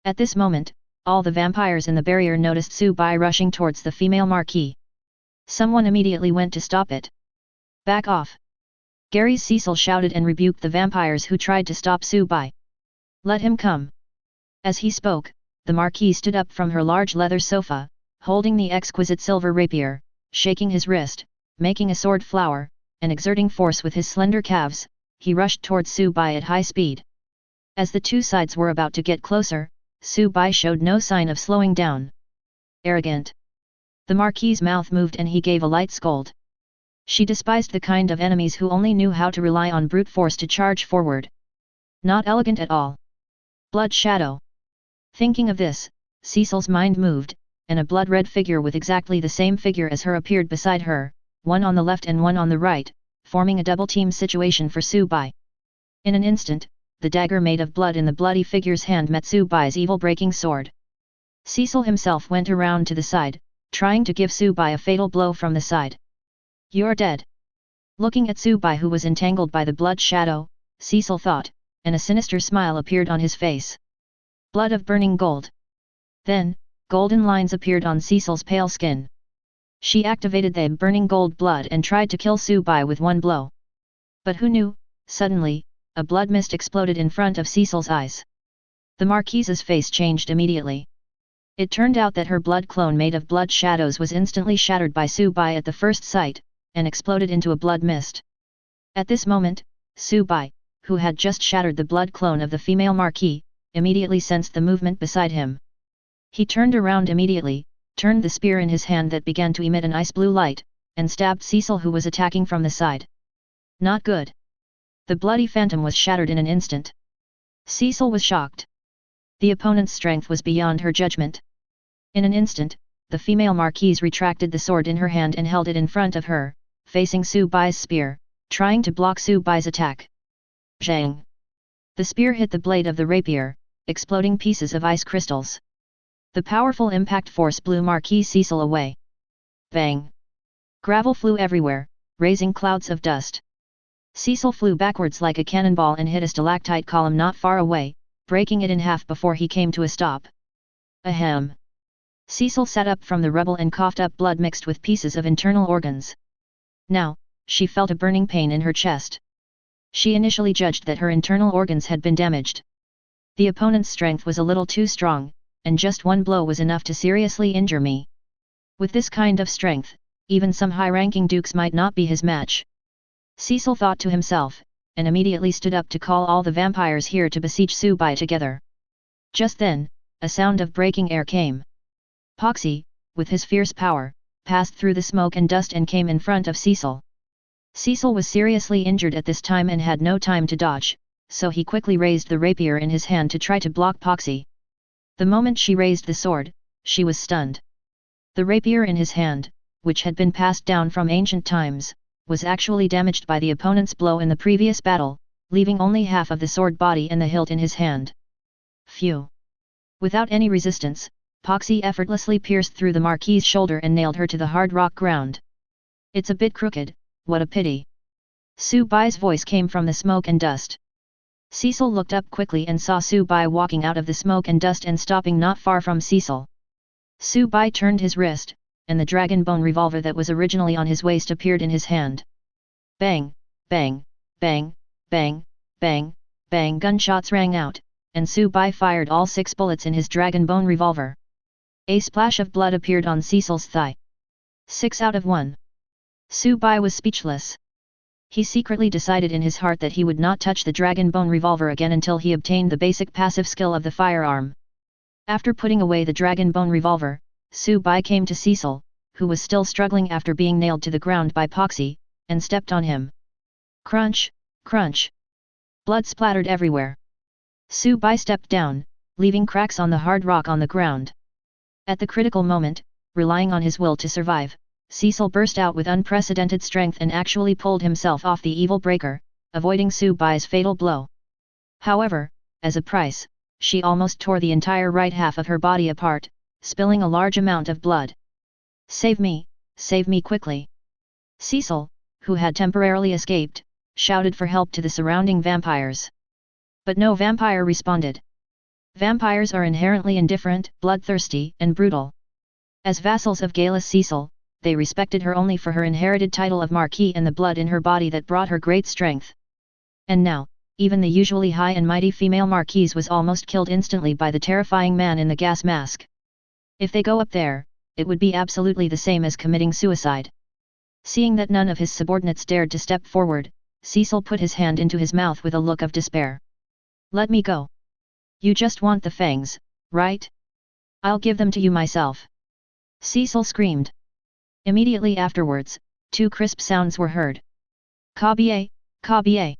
At this moment, all the vampires in the barrier noticed Su Bai rushing towards the female Marquis. Someone immediately went to stop it. Back off! Gary's Cecil shouted and rebuked the vampires who tried to stop Su Bai. Let him come. As he spoke, the Marquis stood up from her large leather sofa, holding the exquisite silver rapier, shaking his wrist, making a sword flower, and exerting force with his slender calves, he rushed towards Su Bai at high speed. As the two sides were about to get closer, Su Bai showed no sign of slowing down. Arrogant. The Marquis's mouth moved and he gave a light scold. She despised the kind of enemies who only knew how to rely on brute force to charge forward. Not elegant at all. Blood shadow. Thinking of this, Cecil's mind moved, and a blood-red figure with exactly the same figure as her appeared beside her, one on the left and one on the right, forming a double-team situation for Su Bai. In an instant, the dagger made of blood in the bloody figure's hand met Su Bai's evil-breaking sword. Cecil himself went around to the side, trying to give Su Bai a fatal blow from the side. You're dead. Looking at Su Bai who was entangled by the blood shadow, Cecil thought, and a sinister smile appeared on his face. Blood of burning gold. Then, golden lines appeared on Cecil's pale skin. She activated the burning gold blood and tried to kill Su Bai with one blow. But who knew, suddenly, a blood mist exploded in front of Cecil's eyes. The Marquise's face changed immediately. It turned out that her blood clone made of blood shadows was instantly shattered by Su Bai at the first sight, and exploded into a blood mist. At this moment, Su Bai, who had just shattered the blood clone of the female Marquis, immediately sensed the movement beside him. He turned around immediately, turned the spear in his hand that began to emit an ice-blue light, and stabbed Cecil who was attacking from the side. Not good. The bloody phantom was shattered in an instant. Cecil was shocked. The opponent's strength was beyond her judgment. In an instant, the female Marquise retracted the sword in her hand and held it in front of her, facing Su Bai's spear, trying to block Su Bai's attack. Zhang! The spear hit the blade of the rapier, exploding pieces of ice crystals. The powerful impact force blew Marquis Cecil away. Bang! Gravel flew everywhere, raising clouds of dust. Cecil flew backwards like a cannonball and hit a stalactite column not far away, breaking it in half before he came to a stop. Ahem! Cecil sat up from the rubble and coughed up blood mixed with pieces of internal organs. Now, she felt a burning pain in her chest. She initially judged that her internal organs had been damaged. The opponent's strength was a little too strong, and just one blow was enough to seriously injure me. With this kind of strength, even some high-ranking dukes might not be his match. Cecil thought to himself, and immediately stood up to call all the vampires here to besiege Su Bai together. Just then, a sound of breaking air came. Punchy, with his fierce power, passed through the smoke and dust and came in front of Cecil. Cecil was seriously injured at this time and had no time to dodge, so he quickly raised the rapier in his hand to try to block Punchy. The moment she raised the sword, she was stunned. The rapier in his hand, which had been passed down from ancient times, was actually damaged by the opponent's blow in the previous battle, leaving only half of the sword body and the hilt in his hand. Phew! Without any resistance, Punchy effortlessly pierced through the Marquis's shoulder and nailed her to the hard rock ground. It's a bit crooked, what a pity. Su Bai's voice came from the smoke and dust. Cecil looked up quickly and saw Su Bai walking out of the smoke and dust and stopping not far from Cecil. Su Bai turned his wrist, and the dragon bone revolver that was originally on his waist appeared in his hand. Bang, bang, bang, bang, bang, bang gunshots rang out, and Su Bai fired all 6 bullets in his dragon bone revolver. A splash of blood appeared on Cecil's thigh. 6 out of 1. Su Bai was speechless. He secretly decided in his heart that he would not touch the dragon bone revolver again until he obtained the basic passive skill of the firearm. After putting away the dragon bone revolver, Su Bai came to Cecil, who was still struggling after being nailed to the ground by Punchy, and stepped on him. Crunch, crunch. Blood splattered everywhere. Su Bai stepped down, leaving cracks on the hard rock on the ground. At the critical moment, relying on his will to survive, Cecil burst out with unprecedented strength and actually pulled himself off the evil breaker, avoiding Su Bai's fatal blow. However, as a price, she almost tore the entire right half of her body apart, spilling a large amount of blood. Save me quickly. Cecil, who had temporarily escaped, shouted for help to the surrounding vampires. But no vampire responded. Vampires are inherently indifferent, bloodthirsty, and brutal. As vassals of Galus Cecil, they respected her only for her inherited title of Marquis and the blood in her body that brought her great strength. And now, even the usually high and mighty female Marquise was almost killed instantly by the terrifying man in the gas mask. If they go up there, it would be absolutely the same as committing suicide. Seeing that none of his subordinates dared to step forward, Cecil put his hand into his mouth with a look of despair. Let me go. You just want the fangs, right? I'll give them to you myself. Cecil screamed. Immediately afterwards, two crisp sounds were heard. Kabiye, kabiye.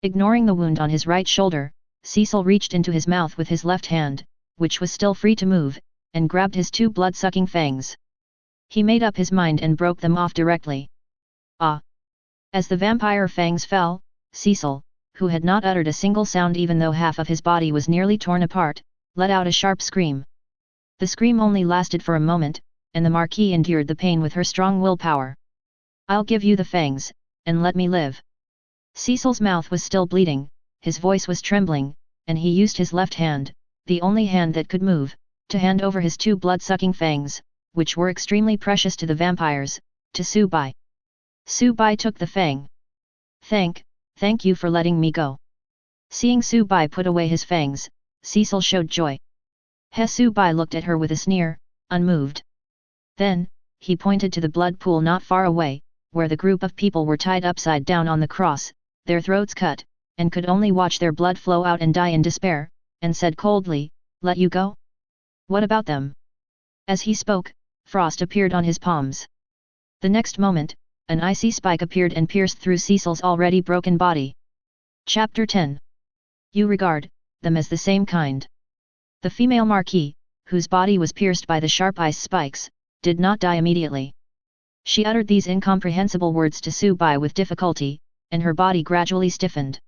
Ignoring the wound on his right shoulder, Cecil reached into his mouth with his left hand, which was still free to move, and grabbed his two blood-sucking fangs. He made up his mind and broke them off directly. Ah! As the vampire fangs fell, Cecil, who had not uttered a single sound even though half of his body was nearly torn apart, let out a sharp scream. The scream only lasted for a moment, and the Marquis endured the pain with her strong willpower. I'll give you the fangs, and let me live. Cecil's mouth was still bleeding, his voice was trembling, and he used his left hand, the only hand that could move, to hand over his two blood-sucking fangs, which were extremely precious to the vampires, to Su Bai. Su Bai took the fang. Thank you for letting me go. Seeing Su Bai put away his fangs, Cecil showed joy. Su Bai looked at her with a sneer, unmoved. Then, he pointed to the blood pool not far away, where the group of people were tied upside down on the cross, their throats cut, and could only watch their blood flow out and die in despair, and said coldly, "Let you go? What about them?" As he spoke, frost appeared on his palms. The next moment, an icy spike appeared and pierced through Cecil's already broken body. Chapter 10. You regard them as the same kind. The female Marquis, whose body was pierced by the sharp ice spikes, did not die immediately. She uttered these incomprehensible words to Su Bai with difficulty, and her body gradually stiffened.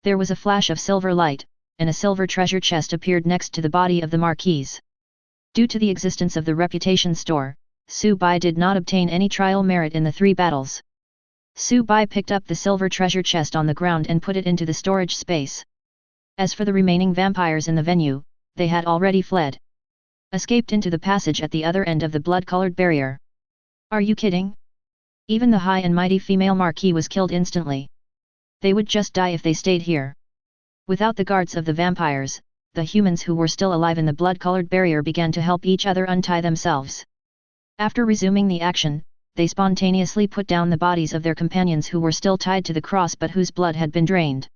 There was a flash of silver light, and a silver treasure chest appeared next to the body of the Marquise. Due to the existence of the reputation store, Su Bai did not obtain any trial merit in the 3 battles. Su Bai picked up the silver treasure chest on the ground and put it into the storage space. As for the remaining vampires in the venue, they had already fled. Escaped into the passage at the other end of the blood-colored barrier. Are you kidding? Even the high and mighty female Marquis was killed instantly. They would just die if they stayed here. Without the guards of the vampires, the humans who were still alive in the blood-colored barrier began to help each other untie themselves. After resuming the action, they spontaneously put down the bodies of their companions who were still tied to the cross but whose blood had been drained.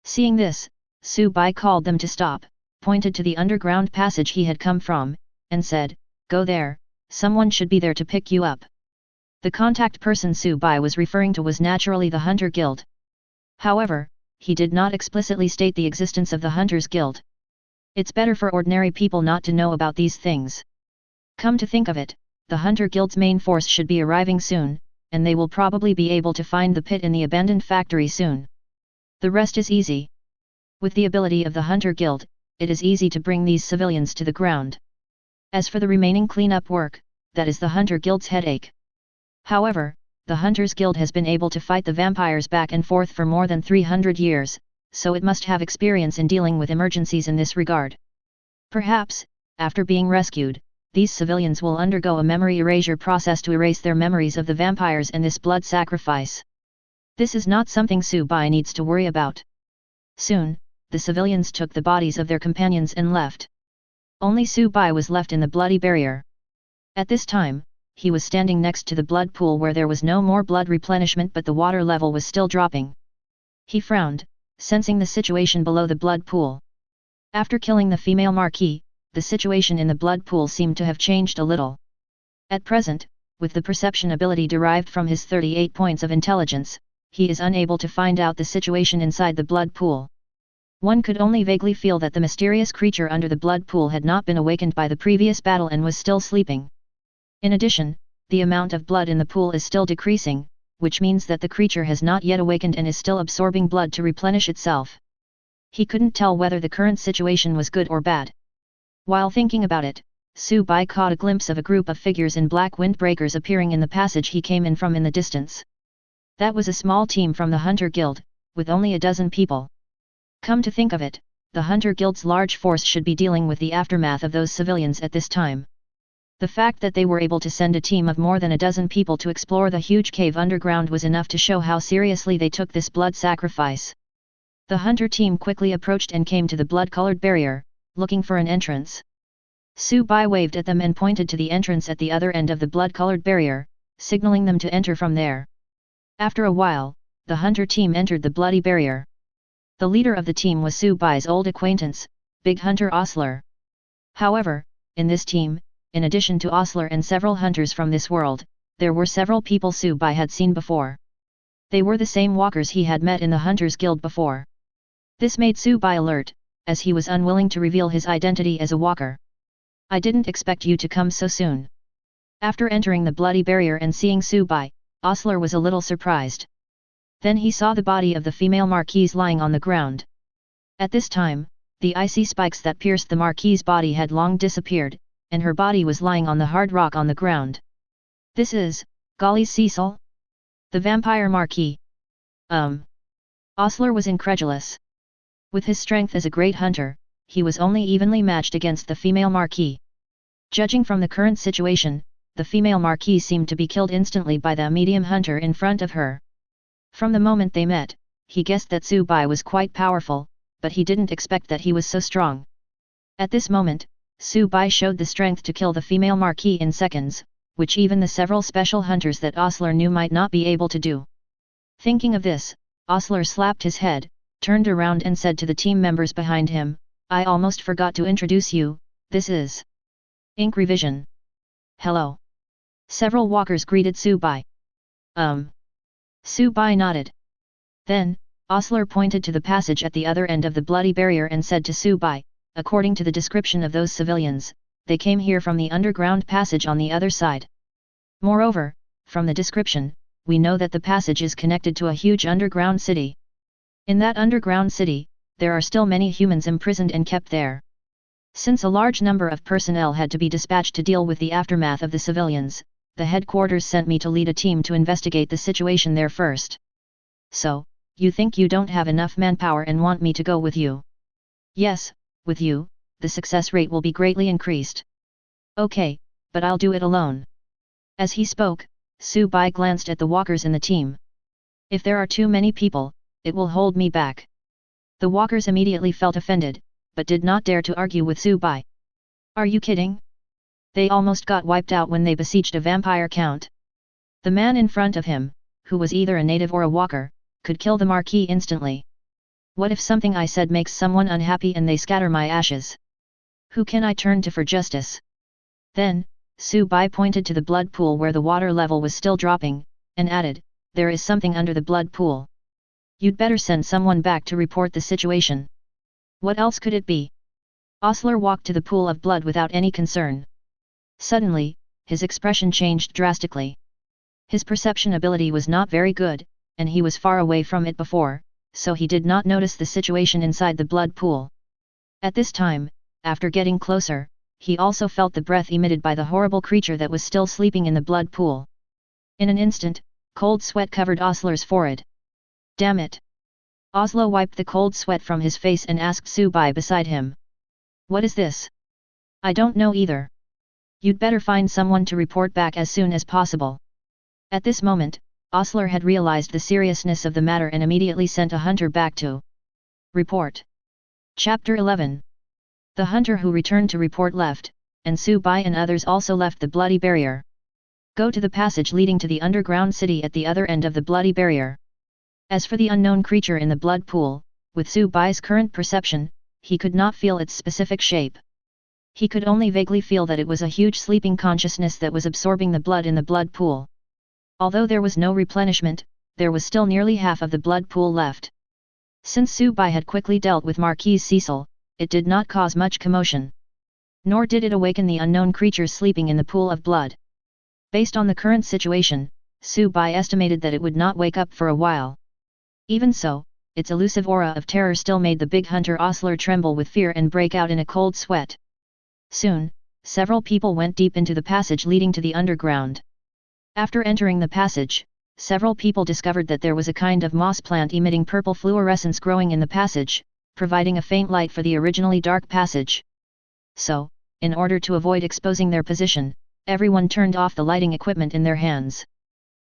Seeing this, Su Bai called them to stop, pointed to the underground passage he had come from, and said, "Go there, someone should be there to pick you up." The contact person Su Bai was referring to was naturally the Hunter Guild. However, he did not explicitly state the existence of the Hunters Guild. It's better for ordinary people not to know about these things. Come to think of it, the Hunter Guild's main force should be arriving soon, and they will probably be able to find the pit in the abandoned factory soon. The rest is easy. With the ability of the Hunter Guild, it is easy to bring these civilians to the ground. As for the remaining cleanup work, that is the Hunter Guild's headache. However, the Hunters Guild has been able to fight the vampires back and forth for more than 300 years, so it must have experience in dealing with emergencies in this regard. Perhaps, after being rescued, these civilians will undergo a memory erasure process to erase their memories of the vampires and this blood sacrifice. This is not something Su Bai needs to worry about. Soon, the civilians took the bodies of their companions and left. Only Su Bai was left in the bloody barrier. At this time, he was standing next to the blood pool where there was no more blood replenishment but the water level was still dropping. He frowned, sensing the situation below the blood pool. After killing the female Marquis, the situation in the blood pool seemed to have changed a little. At present, with the perception ability derived from his 38 points of intelligence, he is unable to find out the situation inside the blood pool. One could only vaguely feel that the mysterious creature under the blood pool had not been awakened by the previous battle and was still sleeping. In addition, the amount of blood in the pool is still decreasing, which means that the creature has not yet awakened and is still absorbing blood to replenish itself. He couldn't tell whether the current situation was good or bad. While thinking about it, Su Bai caught a glimpse of a group of figures in black windbreakers appearing in the passage he came in from in the distance. That was a small team from the Hunter Guild, with only a dozen people. Come to think of it, the Hunter Guild's large force should be dealing with the aftermath of those civilians at this time. The fact that they were able to send a team of more than a dozen people to explore the huge cave underground was enough to show how seriously they took this blood sacrifice. The hunter team quickly approached and came to the blood-colored barrier, looking for an entrance. Su Bai waved at them and pointed to the entrance at the other end of the blood-colored barrier, signaling them to enter from there. After a while, the hunter team entered the bloody barrier. The leader of the team was Su Bai's old acquaintance, Big Hunter Osler. However, in this team, in addition to Osler and several hunters from this world, there were several people Su Bai had seen before. They were the same walkers he had met in the Hunters Guild before. This made Su Bai alert, as he was unwilling to reveal his identity as a walker. I didn't expect you to come so soon. After entering the bloody barrier and seeing Su Bai, Osler was a little surprised. Then he saw the body of the female marquise lying on the ground. At this time, the icy spikes that pierced the marquise body had long disappeared, and her body was lying on the hard rock on the ground. This is, Golly's Cecil? The vampire marquis. Osler was incredulous. With his strength as a great hunter, he was only evenly matched against the female marquis. Judging from the current situation, the female marquis seemed to be killed instantly by the medium hunter in front of her. From the moment they met, he guessed that Su Bai was quite powerful, but he didn't expect that he was so strong. At this moment, Su Bai showed the strength to kill the female marquis in seconds, which even the several special hunters that Osler knew might not be able to do. Thinking of this, Osler slapped his head, turned around and said to the team members behind him, I almost forgot to introduce you, this is Ink Revision. Hello. Several walkers greeted Su Bai. Su Bai nodded. Then, Osler pointed to the passage at the other end of the bloody barrier and said to Su Bai, according to the description of those civilians, they came here from the underground passage on the other side. Moreover, from the description, we know that the passage is connected to a huge underground city. In that underground city, there are still many humans imprisoned and kept there. Since a large number of personnel had to be dispatched to deal with the aftermath of the civilians, the headquarters sent me to lead a team to investigate the situation there first. So, you think you don't have enough manpower and want me to go with you? Yes, with you, the success rate will be greatly increased. Okay, but I'll do it alone. As he spoke, Su Bai glanced at the walkers in the team. If there are too many people, it will hold me back. The walkers immediately felt offended, but did not dare to argue with Su Bai. Are you kidding? They almost got wiped out when they besieged a vampire count. The man in front of him, who was either a native or a walker, could kill the marquis instantly. What if something I said makes someone unhappy and they scatter my ashes? Who can I turn to for justice? Then, Su Bai pointed to the blood pool where the water level was still dropping, and added, there is something under the blood pool. You'd better send someone back to report the situation. What else could it be? Osler walked to the pool of blood without any concern. Suddenly, his expression changed drastically. His perception ability was not very good, and he was far away from it before, so he did not notice the situation inside the blood pool. At this time, after getting closer, he also felt the breath emitted by the horrible creature that was still sleeping in the blood pool. In an instant, cold sweat covered Osler's forehead. Damn it! Oslo wiped the cold sweat from his face and asked Su Bai beside him. What is this? I don't know either. You'd better find someone to report back as soon as possible. At this moment, Osler had realized the seriousness of the matter and immediately sent a hunter back to report. Chapter 11. The hunter who returned to report left, and Su Bai and others also left the bloody barrier. Go to the passage leading to the underground city at the other end of the bloody barrier. As for the unknown creature in the blood pool, with Su Bai's current perception, he could not feel its specific shape. He could only vaguely feel that it was a huge sleeping consciousness that was absorbing the blood in the blood pool. Although there was no replenishment, there was still nearly half of the blood pool left. Since Su Bai had quickly dealt with Marquis Cecil, it did not cause much commotion. Nor did it awaken the unknown creature sleeping in the pool of blood. Based on the current situation, Su Bai estimated that it would not wake up for a while. Even so, its elusive aura of terror still made the big hunter Osler tremble with fear and break out in a cold sweat. Soon, several people went deep into the passage leading to the underground. After entering the passage, several people discovered that there was a kind of moss plant emitting purple fluorescence growing in the passage, providing a faint light for the originally dark passage. So, in order to avoid exposing their position, everyone turned off the lighting equipment in their hands.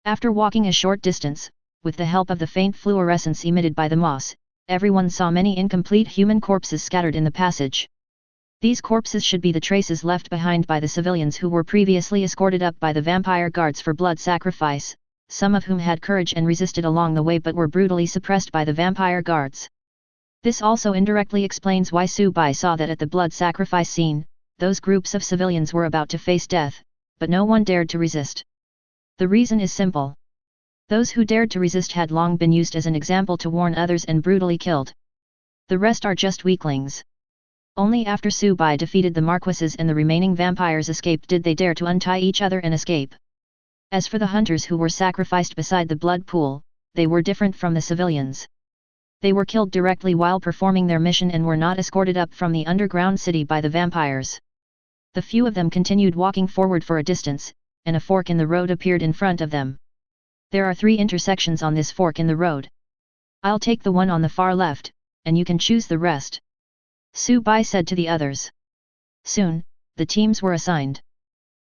After walking a short distance, with the help of the faint fluorescence emitted by the moss, everyone saw many incomplete human corpses scattered in the passage. These corpses should be the traces left behind by the civilians who were previously escorted up by the vampire guards for blood sacrifice, some of whom had courage and resisted along the way but were brutally suppressed by the vampire guards. This also indirectly explains why Subai saw that at the blood sacrifice scene, those groups of civilians were about to face death, but no one dared to resist. The reason is simple. Those who dared to resist had long been used as an example to warn others and brutally killed. The rest are just weaklings. Only after Subai defeated the Marquises and the remaining vampires escaped did they dare to untie each other and escape. As for the hunters who were sacrificed beside the blood pool, they were different from the civilians. They were killed directly while performing their mission and were not escorted up from the underground city by the vampires. The few of them continued walking forward for a distance, and a fork in the road appeared in front of them. There are 3 intersections on this fork in the road. I'll take the one on the far left, and you can choose the rest. Subai said to the others. Soon, the teams were assigned.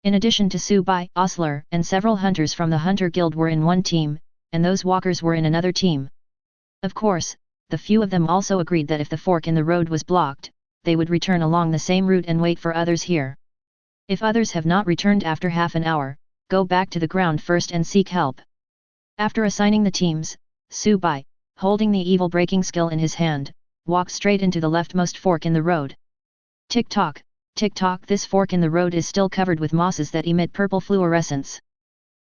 In addition to Subai, Osler and several hunters from the Hunter Guild were in one team, and those walkers were in another team. Of course, the few of them also agreed that if the fork in the road was blocked, they would return along the same route and wait for others here. If others have not returned after half an hour, go back to the ground first and seek help. After assigning the teams, Subai, holding the evil breaking skill in his hand, walked straight into the leftmost fork in the road. Tick-tock, tick-tock, this fork in the road is still covered with mosses that emit purple fluorescence.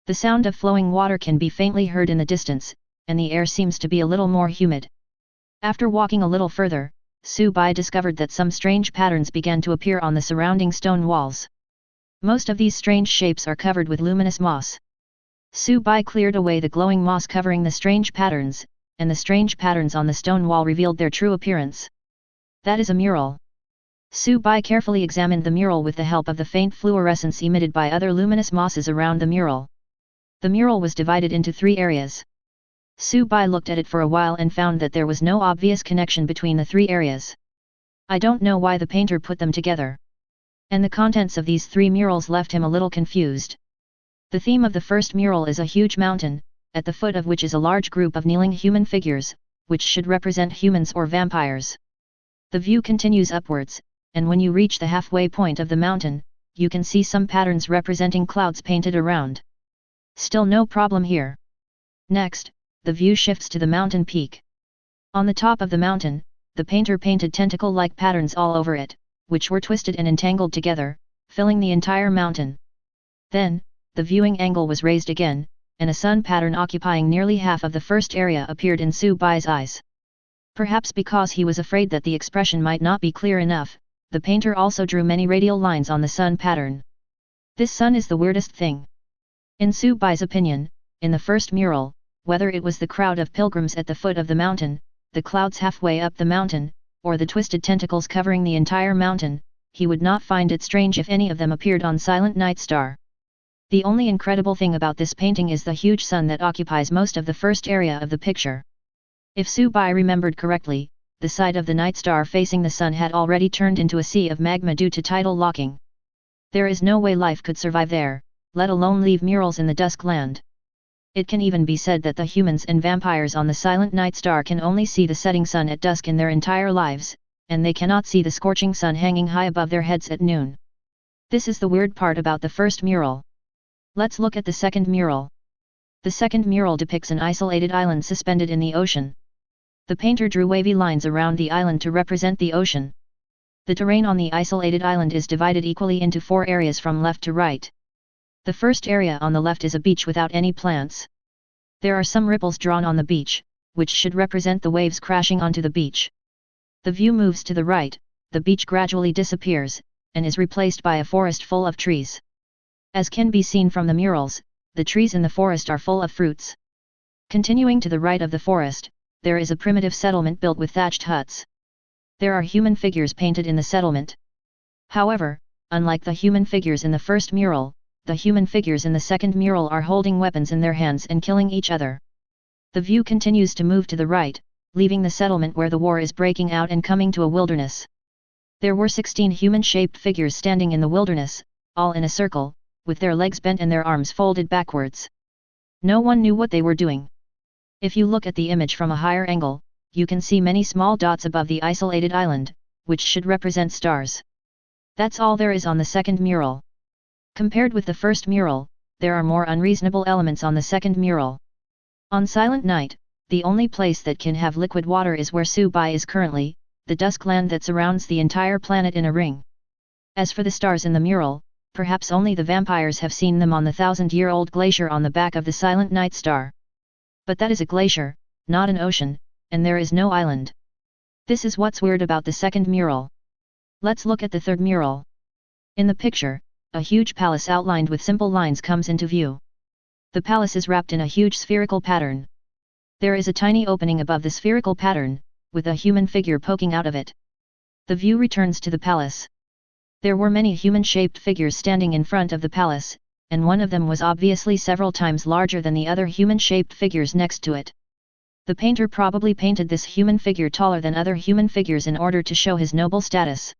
The sound of flowing water can be faintly heard in the distance, and the air seems to be a little more humid. After walking a little further, Subai discovered that some strange patterns began to appear on the surrounding stone walls. Most of these strange shapes are covered with luminous moss. Subai cleared away the glowing moss covering the strange patterns, and the strange patterns on the stone wall revealed their true appearance. That is a mural. Subai carefully examined the mural with the help of the faint fluorescence emitted by other luminous mosses around the mural. The mural was divided into 3 areas. Subai looked at it for a while and found that there was no obvious connection between the 3 areas. I don't know why the painter put them together. And the contents of these 3 murals left him a little confused. The theme of the first mural is a huge mountain, at the foot of which is a large group of kneeling human figures, which should represent humans or vampires. The view continues upwards, and when you reach the halfway point of the mountain, you can see some patterns representing clouds painted around. Still no problem here. Next, the view shifts to the mountain peak. On the top of the mountain, the painter painted tentacle-like patterns all over it, which were twisted and entangled together, filling the entire mountain. Then, the viewing angle was raised again, and a sun pattern occupying nearly half of the first area appeared in Subai's eyes. Perhaps because he was afraid that the expression might not be clear enough, the painter also drew many radial lines on the sun pattern. This sun is the weirdest thing. In Subai's opinion, in the first mural, whether it was the crowd of pilgrims at the foot of the mountain, the clouds halfway up the mountain, or the twisted tentacles covering the entire mountain, he would not find it strange if any of them appeared on Silent Night Star. The only incredible thing about this painting is the huge sun that occupies most of the first area of the picture. If Subai remembered correctly, the side of the night star facing the sun had already turned into a sea of magma due to tidal locking. There is no way life could survive there, let alone leave murals in the dusk land. It can even be said that the humans and vampires on the Silent Night Star can only see the setting sun at dusk in their entire lives, and they cannot see the scorching sun hanging high above their heads at noon. This is the weird part about the first mural. Let's look at the second mural. The second mural depicts an isolated island suspended in the ocean. The painter drew wavy lines around the island to represent the ocean. The terrain on the isolated island is divided equally into 4 areas from left to right. The first area on the left is a beach without any plants. There are some ripples drawn on the beach, which should represent the waves crashing onto the beach. The view moves to the right, the beach gradually disappears, and is replaced by a forest full of trees. As can be seen from the murals, the trees in the forest are full of fruits. Continuing to the right of the forest, there is a primitive settlement built with thatched huts. There are human figures painted in the settlement. However, unlike the human figures in the first mural, the human figures in the second mural are holding weapons in their hands and killing each other. The view continues to move to the right, leaving the settlement where the war is breaking out and coming to a wilderness. There were 16 human-shaped figures standing in the wilderness, all in a circle, with their legs bent and their arms folded backwards. No one knew what they were doing. If you look at the image from a higher angle, you can see many small dots above the isolated island, which should represent stars. That's all there is on the second mural. Compared with the first mural, there are more unreasonable elements on the second mural. On Silent Night, the only place that can have liquid water is where Subai is currently, the dusk land that surrounds the entire planet in a ring. As for the stars in the mural, perhaps only the vampires have seen them on the 1,000-year-old glacier on the back of the Silent Night star. But that is a glacier, not an ocean, and there is no island. This is what's weird about the second mural. Let's look at the third mural. In the picture, a huge palace outlined with simple lines comes into view. The palace is wrapped in a huge spherical pattern. There is a tiny opening above the spherical pattern, with a human figure poking out of it. The view returns to the palace. There were many human-shaped figures standing in front of the palace, and one of them was obviously several times larger than the other human-shaped figures next to it. The painter probably painted this human figure taller than other human figures in order to show his noble status.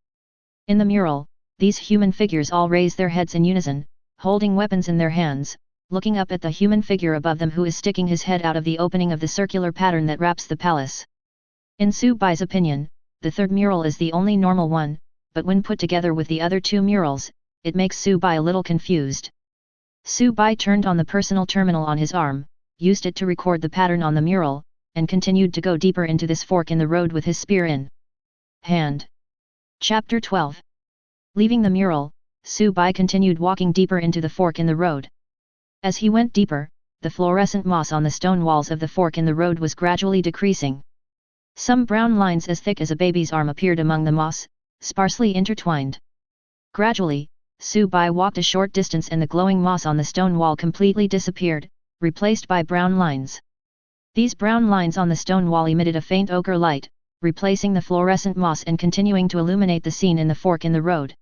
In the mural, these human figures all raise their heads in unison, holding weapons in their hands, looking up at the human figure above them who is sticking his head out of the opening of the circular pattern that wraps the palace. In Subai's opinion, the third mural is the only normal one, but when put together with the other two murals, it makes Subai a little confused. Subai turned on the personal terminal on his arm, used it to record the pattern on the mural, and continued to go deeper into this fork in the road with his spear in hand. Chapter 12. Leaving the mural, Subai continued walking deeper into the fork in the road. As he went deeper, the fluorescent moss on the stone walls of the fork in the road was gradually decreasing. Some brown lines as thick as a baby's arm appeared among the moss, sparsely intertwined. Gradually, Subai walked a short distance and the glowing moss on the stone wall completely disappeared, replaced by brown lines. These brown lines on the stone wall emitted a faint ochre light, replacing the fluorescent moss and continuing to illuminate the scene in the fork in the road.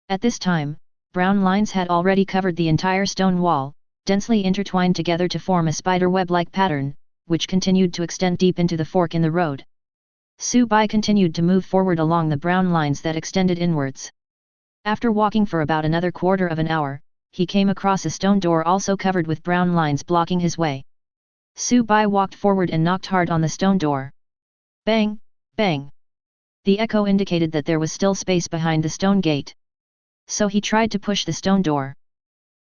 At this time, brown lines had already covered the entire stone wall, densely intertwined together to form a spider web-like pattern, which continued to extend deep into the fork in the road. Subai continued to move forward along the brown lines that extended inwards. After walking for about another quarter of an hour, he came across a stone door also covered with brown lines blocking his way. Subai walked forward and knocked hard on the stone door. Bang, bang. The echo indicated that there was still space behind the stone gate. So he tried to push the stone door.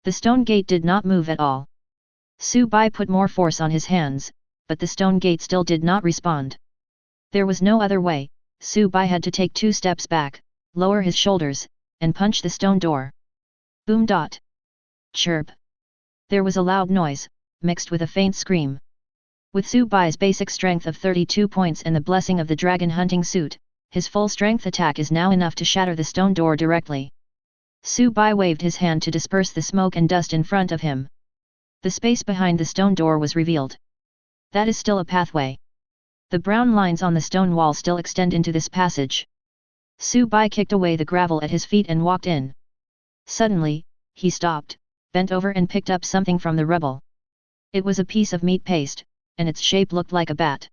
The stone gate did not move at all. Subai put more force on his hands, but the stone gate still did not respond. There was no other way. Subai had to take 2 steps back, lower his shoulders, and punch the stone door. Boom dot. Chirp. There was a loud noise, mixed with a faint scream. With Subai's basic strength of 32 points and the blessing of the dragon hunting suit, his full strength attack is now enough to shatter the stone door directly. Subai waved his hand to disperse the smoke and dust in front of him. The space behind the stone door was revealed. That is still a pathway. The brown lines on the stone wall still extend into this passage. Subai kicked away the gravel at his feet and walked in. Suddenly, he stopped, bent over and picked up something from the rubble. It was a piece of meat paste, and its shape looked like a bat.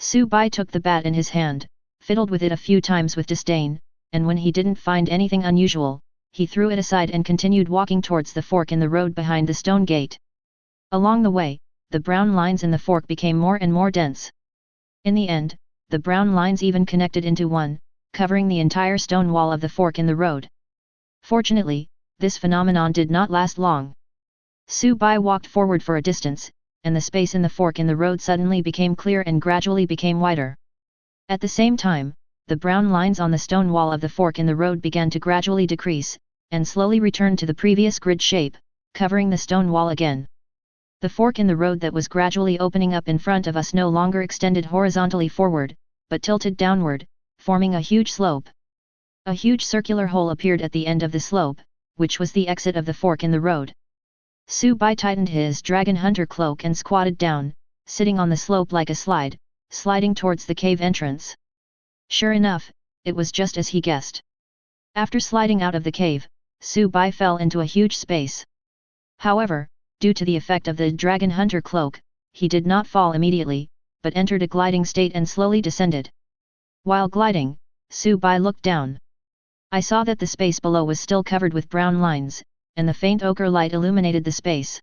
Subai took the bat in his hand, fiddled with it a few times with disdain, and when he didn't find anything unusual, he threw it aside and continued walking towards the fork in the road behind the stone gate. Along the way, the brown lines in the fork became more and more dense. In the end, the brown lines even connected into one, covering the entire stone wall of the fork in the road. Fortunately, this phenomenon did not last long. Subai walked forward for a distance, and the space in the fork in the road suddenly became clear and gradually became wider. At the same time, the brown lines on the stone wall of the fork in the road began to gradually decrease, and slowly returned to the previous grid shape, covering the stone wall again. The fork in the road that was gradually opening up in front of us no longer extended horizontally forward, but tilted downward, forming a huge slope. A huge circular hole appeared at the end of the slope, which was the exit of the fork in the road. Subai tightened his dragon hunter cloak and squatted down, sitting on the slope like a slide, sliding towards the cave entrance. Sure enough, it was just as he guessed. After sliding out of the cave, Su Bai fell into a huge space. However, due to the effect of the dragon hunter cloak, he did not fall immediately, but entered a gliding state and slowly descended. While gliding, Su Bai looked down. I saw that the space below was still covered with brown lines, and the faint ochre light illuminated the space.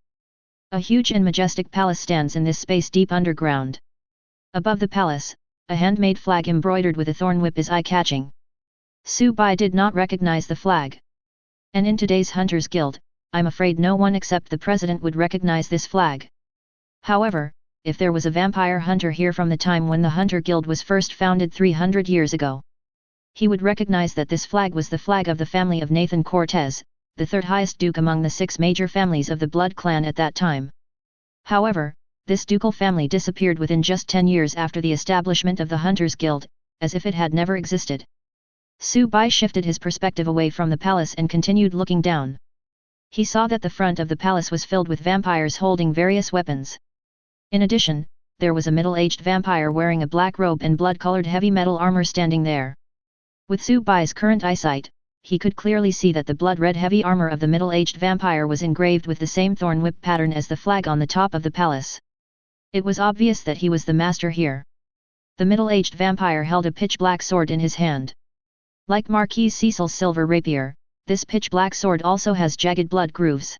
A huge and majestic palace stands in this space deep underground. Above the palace, a handmade flag embroidered with a thorn whip is eye-catching. Su Bai did not recognize the flag. And in today's Hunters Guild, I'm afraid no one except the president would recognize this flag. However, if there was a vampire hunter here from the time when the Hunter Guild was first founded 300 years ago, he would recognize that this flag was the flag of the family of Nathan Cortez, the third highest duke among the 6 major families of the Blood Clan at that time. However, this ducal family disappeared within just 10 years after the establishment of the Hunters Guild, as if it had never existed. Su Bai shifted his perspective away from the palace and continued looking down. He saw that the front of the palace was filled with vampires holding various weapons. In addition, there was a middle-aged vampire wearing a black robe and blood-colored heavy metal armor standing there. With Su Bai's current eyesight, he could clearly see that the blood-red heavy armor of the middle-aged vampire was engraved with the same thorn whip pattern as the flag on the top of the palace. It was obvious that he was the master here. The middle-aged vampire held a pitch-black sword in his hand. Like Marquis Cecil's silver rapier, this pitch-black sword also has jagged blood grooves.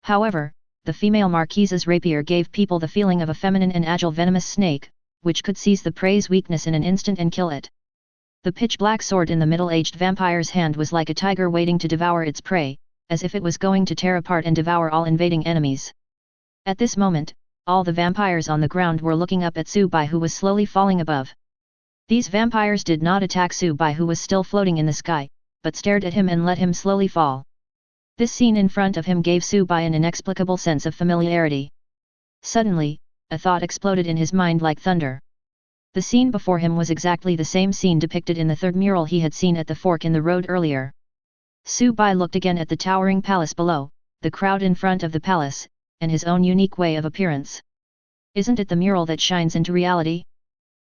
However, the female Marquise's rapier gave people the feeling of a feminine and agile venomous snake, which could seize the prey's weakness in an instant and kill it. The pitch-black sword in the middle-aged vampire's hand was like a tiger waiting to devour its prey, as if it was going to tear apart and devour all invading enemies. At this moment, all the vampires on the ground were looking up at Su Bai, who was slowly falling above. These vampires did not attack Su Bai, who was still floating in the sky, but stared at him and let him slowly fall. This scene in front of him gave Su Bai an inexplicable sense of familiarity. Suddenly, a thought exploded in his mind like thunder. The scene before him was exactly the same scene depicted in the third mural he had seen at the fork in the road earlier. Su Bai looked again at the towering palace below, the crowd in front of the palace, and his own unique way of appearance. Isn't it the mural that shines into reality?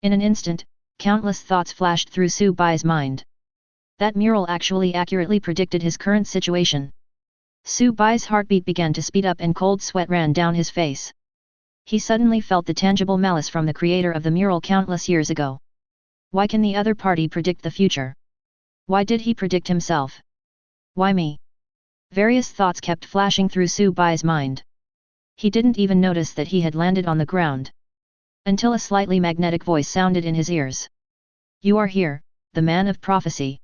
In an instant, countless thoughts flashed through Su Bai's mind. That mural actually accurately predicted his current situation. Su Bai's heartbeat began to speed up and cold sweat ran down his face. He suddenly felt the tangible malice from the creator of the mural countless years ago. Why can the other party predict the future? Why did he predict himself? Why me? Various thoughts kept flashing through Su Bai's mind. He didn't even notice that he had landed on the ground. Until a slightly magnetic voice sounded in his ears. You are here, the man of prophecy.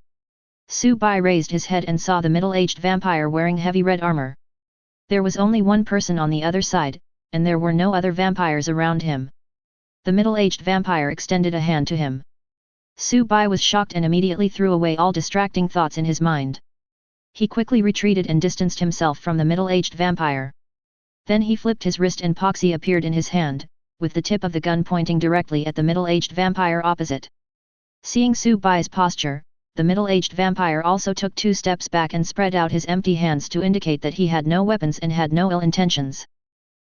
Su Bai raised his head and saw the middle-aged vampire wearing heavy red armor. There was only one person on the other side, and there were no other vampires around him. The middle-aged vampire extended a hand to him. Su Bai was shocked and immediately threw away all distracting thoughts in his mind. He quickly retreated and distanced himself from the middle-aged vampire. Then he flipped his wrist and Poxy appeared in his hand, with the tip of the gun pointing directly at the middle-aged vampire opposite. Seeing Su Bai's posture, the middle-aged vampire also took 2 steps back and spread out his empty hands to indicate that he had no weapons and had no ill intentions.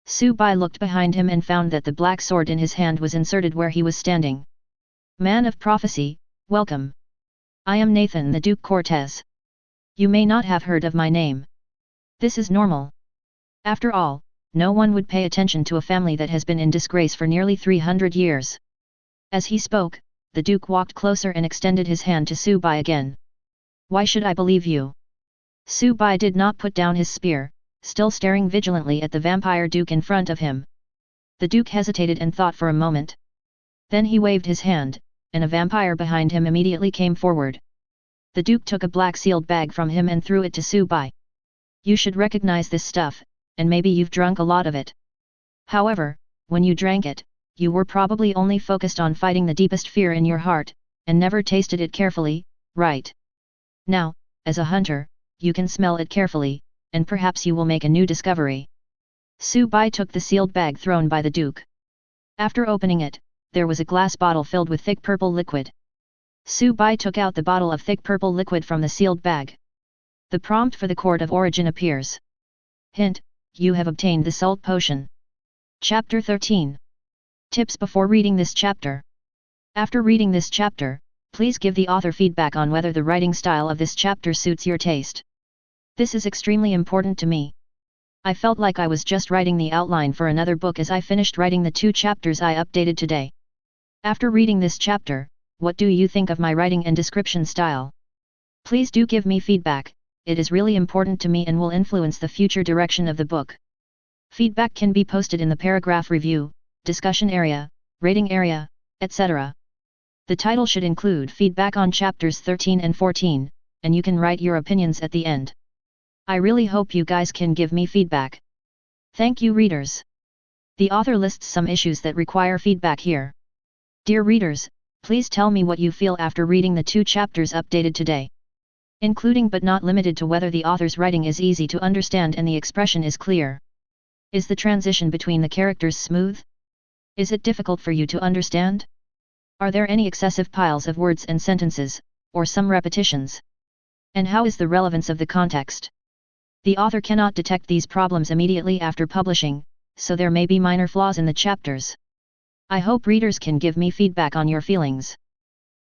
Su Bai looked behind him and found that the black sword in his hand was inserted where he was standing. Man of prophecy, welcome. I am Nathan the Duke Cortez. You may not have heard of my name. This is normal. After all, no one would pay attention to a family that has been in disgrace for nearly 300 years. As he spoke, the Duke walked closer and extended his hand to Su Bai again. Why should I believe you? Su Bai did not put down his spear, still staring vigilantly at the vampire Duke in front of him. The Duke hesitated and thought for a moment. Then he waved his hand, and a vampire behind him immediately came forward. The Duke took a black sealed bag from him and threw it to Su Bai. You should recognize this stuff, and maybe you've drunk a lot of it. However, when you drank it, you were probably only focused on fighting the deepest fear in your heart, and never tasted it carefully, right? Now, as a hunter, you can smell it carefully, and perhaps you will make a new discovery. Su Bai took the sealed bag thrown by the Duke. After opening it, there was a glass bottle filled with thick purple liquid. Su Bai took out the bottle of thick purple liquid from the sealed bag. The prompt for the Court of Origin appears. Hint, you have obtained the salt potion. Chapter 13. Tips before reading this chapter. After reading this chapter, Please give the author feedback on whether the writing style of this chapter suits your taste. This is extremely important to me. I felt like I was just writing the outline for another book as I finished writing the 2 chapters I updated today. After reading this chapter, what do you think of my writing and description style? Please do give me feedback, it is really important to me and will influence the future direction of the book. Feedback can be posted in the paragraph review, discussion area, rating area, etc. The title should include feedback on chapters 13 and 14, and you can write your opinions at the end. I really hope you guys can give me feedback. Thank you, readers. The author lists some issues that require feedback here. Dear readers, please tell me what you feel after reading the 2 chapters updated today. Including but not limited to whether the author's writing is easy to understand and the expression is clear. Is the transition between the characters smooth? Is it difficult for you to understand? Are there any excessive piles of words and sentences, or some repetitions? And how is the relevance of the context? The author cannot detect these problems immediately after publishing, so there may be minor flaws in the chapters. I hope readers can give me feedback on your feelings.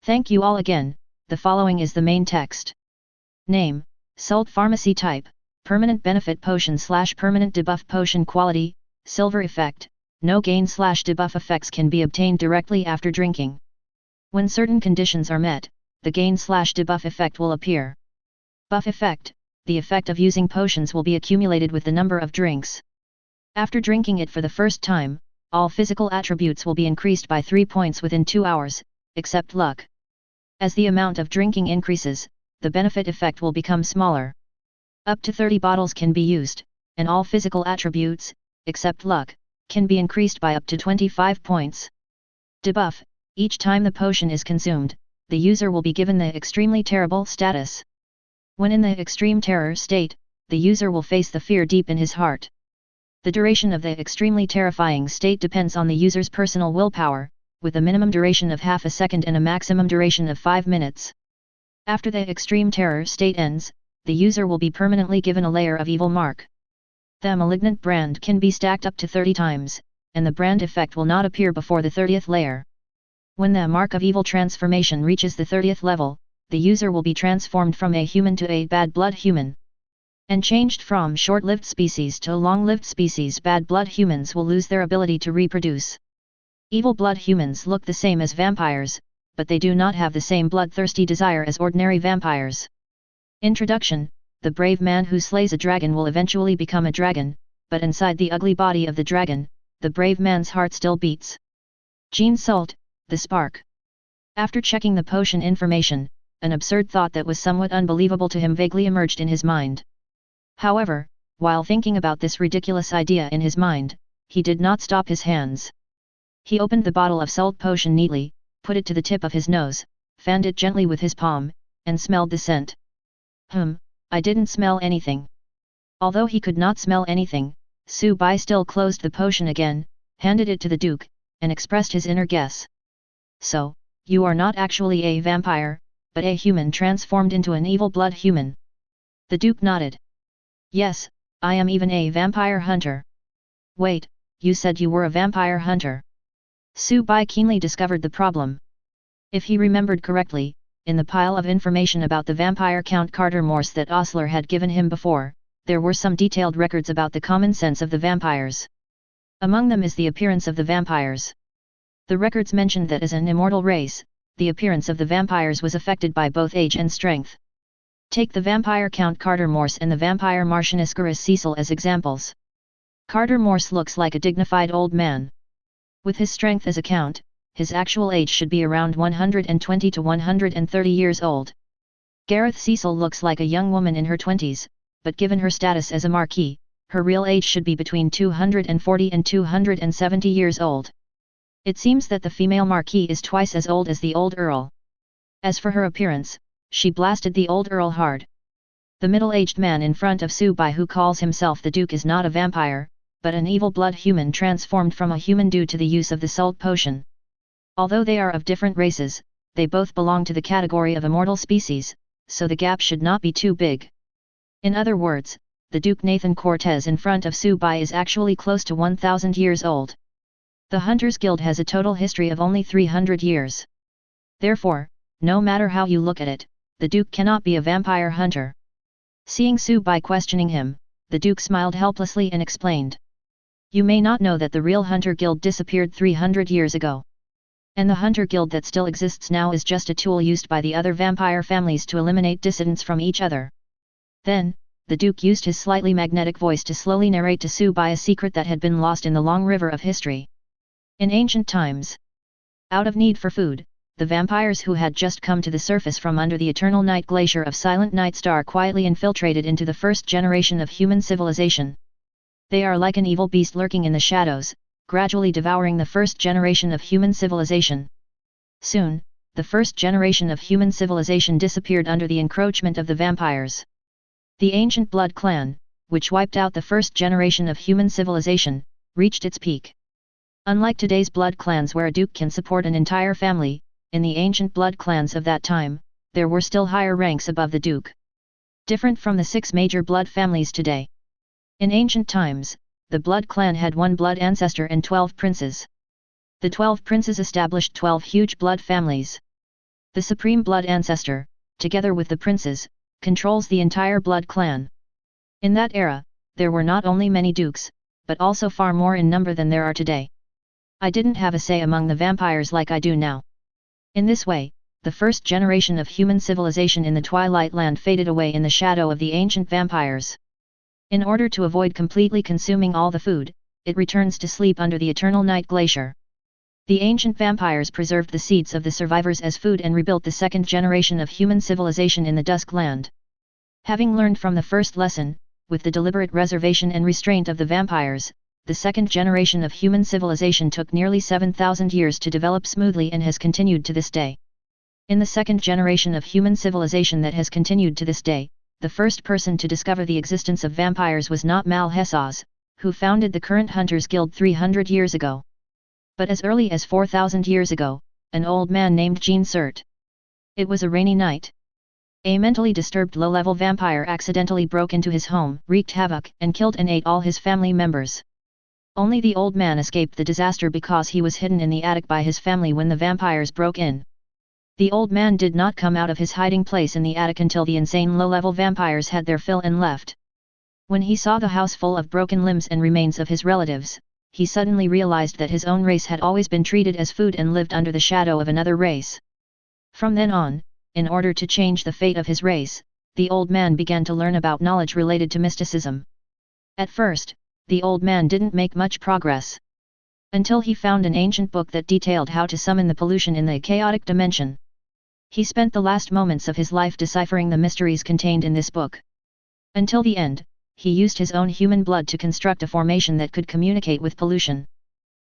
Thank you all again. The following is the main text. Name, Salt Pharmacy Type, Permanent Benefit Potion / Permanent Debuff Potion Quality, Silver Effect, no gain / debuff effects can be obtained directly after drinking. When certain conditions are met, the gain / debuff effect will appear. Buff Effect, the effect of using potions will be accumulated with the number of drinks. After drinking it for the first time, all physical attributes will be increased by 3 points within 2 hours, except luck. As the amount of drinking increases, the benefit effect will become smaller. Up to 30 bottles can be used, and all physical attributes, except luck, can be increased by up to 25 points. Debuff, each time the potion is consumed, the user will be given the extremely terrible status. When in the extreme terror state, the user will face the fear deep in his heart. The duration of the extremely terrifying state depends on the user's personal willpower, with a minimum duration of half a second and a maximum duration of 5 minutes. After the extreme terror state ends, the user will be permanently given a layer of evil mark. The malignant brand can be stacked up to 30 times, and the brand effect will not appear before the 30th layer. When the mark of evil transformation reaches the 30th level, the user will be transformed from a human to a bad blood human. And changed from short-lived species to long-lived species. Bad blood humans will lose their ability to reproduce. Evil blood humans look the same as vampires, but they do not have the same bloodthirsty desire as ordinary vampires. Introduction: the brave man who slays a dragon will eventually become a dragon, but inside the ugly body of the dragon, the brave man's heart still beats. Gene Salt, the spark. After checking the potion information, an absurd thought that was somewhat unbelievable to him vaguely emerged in his mind. However, while thinking about this ridiculous idea in his mind, he did not stop his hands. He opened the bottle of salt potion neatly, put it to the tip of his nose, fanned it gently with his palm, and smelled the scent. I didn't smell anything. Although he could not smell anything, Su Bai still closed the potion again, handed it to the Duke, and expressed his inner guess. So, you are not actually a vampire, but a human transformed into an evil blood human. The Duke nodded. Yes, I am even a vampire hunter. Wait, you said you were a vampire hunter. Su Bai keenly discovered the problem. If he remembered correctly, in the pile of information about the vampire Count Carter Morse that Osler had given him before, there were some detailed records about the common sense of the vampires. Among them is the appearance of the vampires. The records mentioned that as an immortal race, the appearance of the vampires was affected by both age and strength. Take the vampire Count Carter Morse and the vampire Martianiscarus Cecil as examples. Carter Morse looks like a dignified old man. With his strength as a count, his actual age should be around 120 to 130 years old. Gareth Cecil looks like a young woman in her 20s, but given her status as a marquis, her real age should be between 240 and 270 years old. It seems that the female marquis is twice as old as the old earl. As for her appearance, she blasted the old earl hard. The middle-aged man in front of Su Bai who calls himself the Duke is not a vampire, but an evil blood human transformed from a human due to the use of the salt potion. Although they are of different races, they both belong to the category of immortal species, so the gap should not be too big. In other words, the Duke Nathan Cortez in front of Su Bai is actually close to 1,000 years old. The Hunters Guild has a total history of only 300 years. Therefore, No matter how you look at it, the Duke cannot be a vampire hunter. Seeing Su Bai questioning him, the Duke smiled helplessly and explained. You may not know that the real Hunter Guild disappeared 300 years ago. And the Hunter Guild that still exists now is just a tool used by the other vampire families to eliminate dissidents from each other. Then, the Duke used his slightly magnetic voice to slowly narrate to Su Bai a secret that had been lost in the long river of history. In ancient times, out of need for food, the vampires who had just come to the surface from under the eternal night glacier of Silent Night Star quietly infiltrated into the first generation of human civilization. They are like an evil beast lurking in the shadows, gradually devouring the first generation of human civilization. Soon, the first generation of human civilization disappeared under the encroachment of the vampires. The ancient blood clan, which wiped out the first generation of human civilization, reached its peak. Unlike today's blood clans where a duke can support an entire family, in the ancient blood clans of that time, there were still higher ranks above the duke. Different from the 6 major blood families today. In ancient times, the blood clan had 1 blood ancestor and 12 princes. The 12 princes established 12 huge blood families. The supreme blood ancestor, together with the princes, controls the entire blood clan. In that era, there were not only many dukes, but also far more in number than there are today. I didn't have a say among the vampires like I do now. In this way, the first generation of human civilization in the Twilight Land faded away in the shadow of the ancient vampires. In order to avoid completely consuming all the food, it returns to sleep under the eternal night glacier. The ancient vampires preserved the seeds of the survivors as food and rebuilt the second generation of human civilization in the Dusk Land. Having learned from the first lesson, with the deliberate reservation and restraint of the vampires, the second generation of human civilization took nearly 7,000 years to develop smoothly and has continued to this day. In the second generation of human civilization that has continued to this day, the first person to discover the existence of vampires was not Malhesaz, who founded the current Hunters Guild 300 years ago. But as early as 4,000 years ago, an old man named Jean Cert. It was a rainy night. A mentally disturbed low-level vampire accidentally broke into his home, wreaked havoc, and killed and ate all his family members. Only the old man escaped the disaster because he was hidden in the attic by his family when the vampires broke in. The old man did not come out of his hiding place in the attic until the insane low-level vampires had their fill and left. When he saw the house full of broken limbs and remains of his relatives, he suddenly realized that his own race had always been treated as food and lived under the shadow of another race. From then on, in order to change the fate of his race, the old man began to learn about knowledge related to mysticism. At first, the old man didn't make much progress. Until he found an ancient book that detailed how to summon the pollution in the chaotic dimension. He spent the last moments of his life deciphering the mysteries contained in this book. Until the end, he used his own human blood to construct a formation that could communicate with pollution.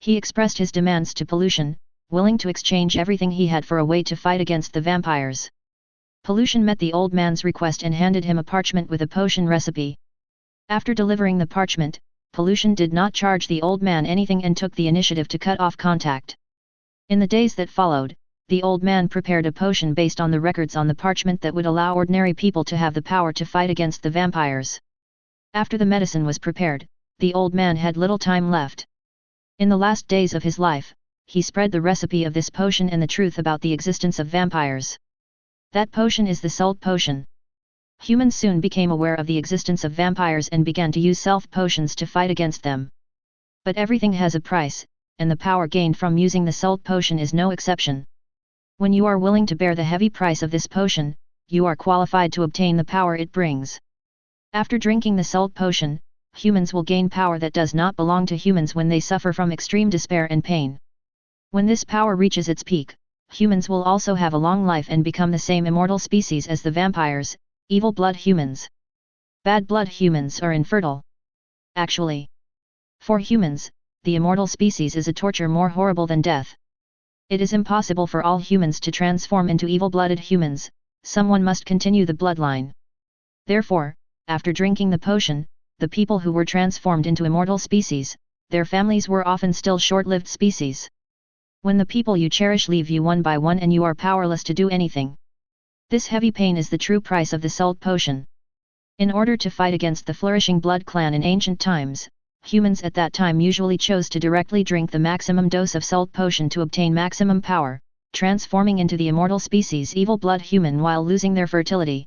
He expressed his demands to pollution, willing to exchange everything he had for a way to fight against the vampires. Pollution met the old man's request and handed him a parchment with a potion recipe. After delivering the parchment, Pollution did not charge the old man anything and took the initiative to cut off contact. In the days that followed, the old man prepared a potion based on the records on the parchment that would allow ordinary people to have the power to fight against the vampires. After the medicine was prepared, the old man had little time left. In the last days of his life, he spread the recipe of this potion and the truth about the existence of vampires. That potion is the salt potion. Humans soon became aware of the existence of vampires and began to use self-potions to fight against them. But everything has a price, and the power gained from using the salt potion is no exception. When you are willing to bear the heavy price of this potion, you are qualified to obtain the power it brings. After drinking the salt potion, humans will gain power that does not belong to humans when they suffer from extreme despair and pain. When this power reaches its peak, humans will also have a long life and become the same immortal species as the vampires, evil blood humans. Bad blood humans are infertile. Actually, for humans, the immortal species is a torture more horrible than death. It is impossible for all humans to transform into evil-blooded humans, someone must continue the bloodline. Therefore, after drinking the potion, the people who were transformed into immortal species, their families were often still short-lived species. When the people you cherish leave you one by one and you are powerless to do anything. This heavy pain is the true price of the salt potion. In order to fight against the flourishing blood clan in ancient times, humans at that time usually chose to directly drink the maximum dose of salt potion to obtain maximum power, transforming into the immortal species evil blood human while losing their fertility.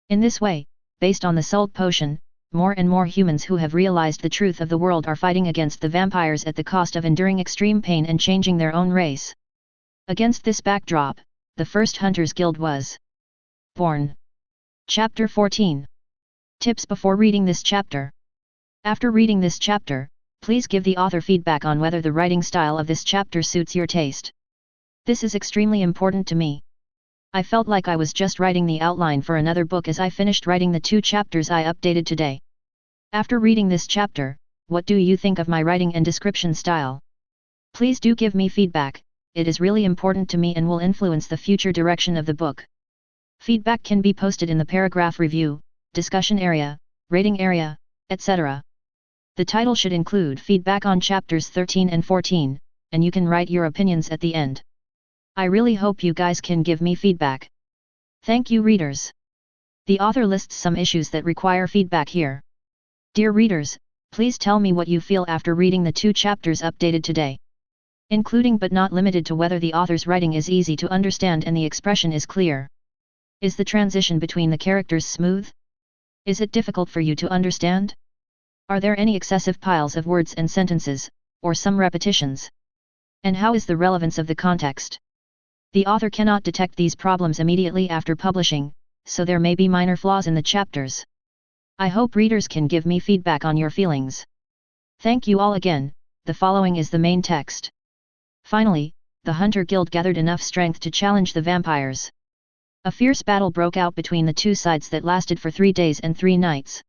In this way, based on the salt potion, more and more humans who have realized the truth of the world are fighting against the vampires at the cost of enduring extreme pain and changing their own race. Against this backdrop, the first Hunters Guild was born. Chapter 14. Tips before reading this chapter. After reading this chapter, please give the author feedback on whether the writing style of this chapter suits your taste. This is extremely important to me. I felt like I was just writing the outline for another book as I finished writing the 2 chapters I updated today. After reading this chapter, what do you think of my writing and description style? Please do give me feedback, it is really important to me and will influence the future direction of the book. Feedback can be posted in the paragraph review, discussion area, rating area, etc. The title should include feedback on chapters 13 and 14, and you can write your opinions at the end. I really hope you guys can give me feedback. Thank you, readers. The author lists some issues that require feedback here. Dear readers, please tell me what you feel after reading the 2 chapters updated today. Including but not limited to whether the author's writing is easy to understand and the expression is clear. Is the transition between the characters smooth? Is it difficult for you to understand? Are there any excessive piles of words and sentences, or some repetitions? And how is the relevance of the context? The author cannot detect these problems immediately after publishing, so there may be minor flaws in the chapters. I hope readers can give me feedback on your feelings. Thank you all again. The following is the main text. Finally, the Hunter Guild gathered enough strength to challenge the vampires. A fierce battle broke out between the 2 sides that lasted for 3 days and 3 nights.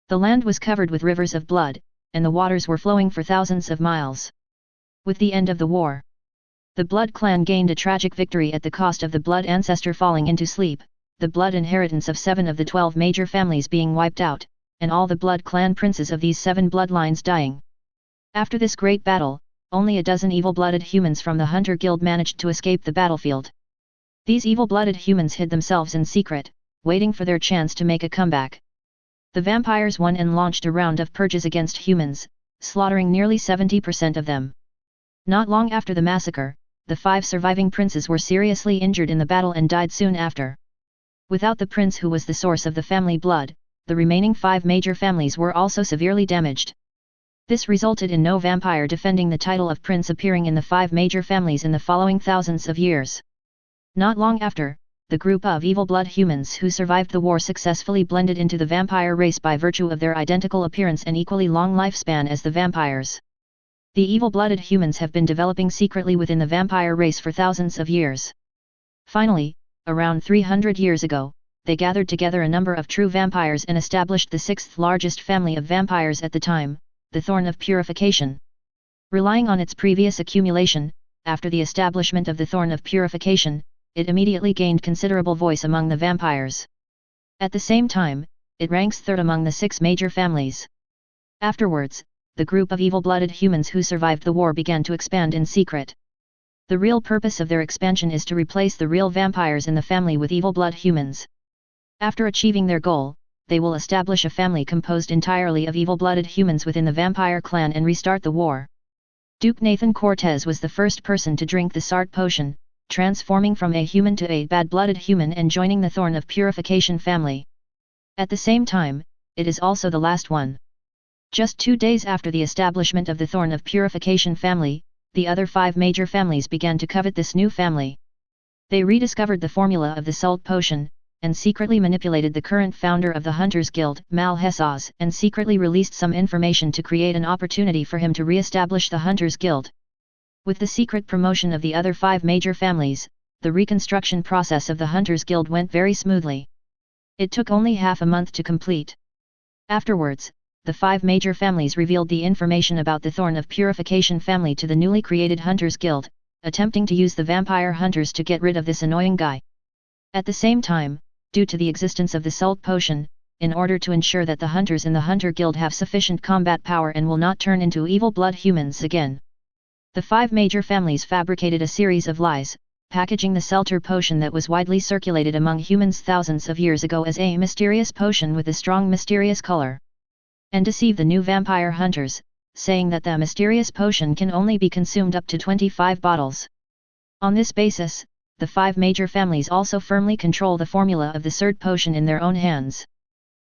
The land was covered with rivers of blood, and the waters were flowing for thousands of miles. With the end of the war, the Blood clan gained a tragic victory at the cost of the Blood ancestor falling into sleep, the Blood inheritance of 7 of the 12 major families being wiped out, and all the Blood clan princes of these 7 bloodlines dying. After this great battle, only a dozen evil-blooded humans from the Hunter Guild managed to escape the battlefield. These evil-blooded humans hid themselves in secret, waiting for their chance to make a comeback. The vampires won and launched a round of purges against humans, slaughtering nearly 70% of them. Not long after the massacre, the 5 surviving princes were seriously injured in the battle and died soon after. Without the prince who was the source of the family blood, the remaining 5 major families were also severely damaged. This resulted in no vampire defending the title of prince appearing in the 5 major families in the following thousands of years. Not long after, the group of evil blood humans who survived the war successfully blended into the vampire race by virtue of their identical appearance and equally long lifespan as the vampires. The evil-blooded humans have been developing secretly within the vampire race for thousands of years. Finally, around 300 years ago, they gathered together a number of true vampires and established the 6th largest family of vampires at the time, the Thorn of Purification. Relying on its previous accumulation, after the establishment of the Thorn of Purification, it immediately gained considerable voice among the vampires. At the same time, it ranks 3rd among the 6 major families. Afterwards, the group of evil-blooded humans who survived the war began to expand in secret. The real purpose of their expansion is to replace the real vampires in the family with evil-blood humans. After achieving their goal, they will establish a family composed entirely of evil-blooded humans within the vampire clan and restart the war. Duke Nathan Cortez was the first person to drink the Sart potion, transforming from a human to a bad-blooded human and joining the Thorn of Purification family. At the same time, it is also the last one. Just 2 days after the establishment of the Thorn of Purification family, the other 5 major families began to covet this new family. They rediscovered the formula of the salt potion, and secretly manipulated the current founder of the Hunters Guild, Malhesaz, and secretly released some information to create an opportunity for him to re-establish the Hunters Guild. With the secret promotion of the other 5 major families, the reconstruction process of the Hunters Guild went very smoothly. It took only half a month to complete. Afterwards, the 5 major families revealed the information about the Thorn of Purification family to the newly created Hunters Guild, attempting to use the vampire hunters to get rid of this annoying guy. At the same time, due to the existence of the salt potion, in order to ensure that the hunters in the Hunter Guild have sufficient combat power and will not turn into evil blood humans again, the 5 major families fabricated a series of lies, packaging the Selter potion that was widely circulated among humans thousands of years ago as a mysterious potion with a strong mysterious color, and deceive the new vampire hunters, saying that the mysterious potion can only be consumed up to 25 bottles. On this basis, the 5 major families also firmly control the formula of the third potion in their own hands.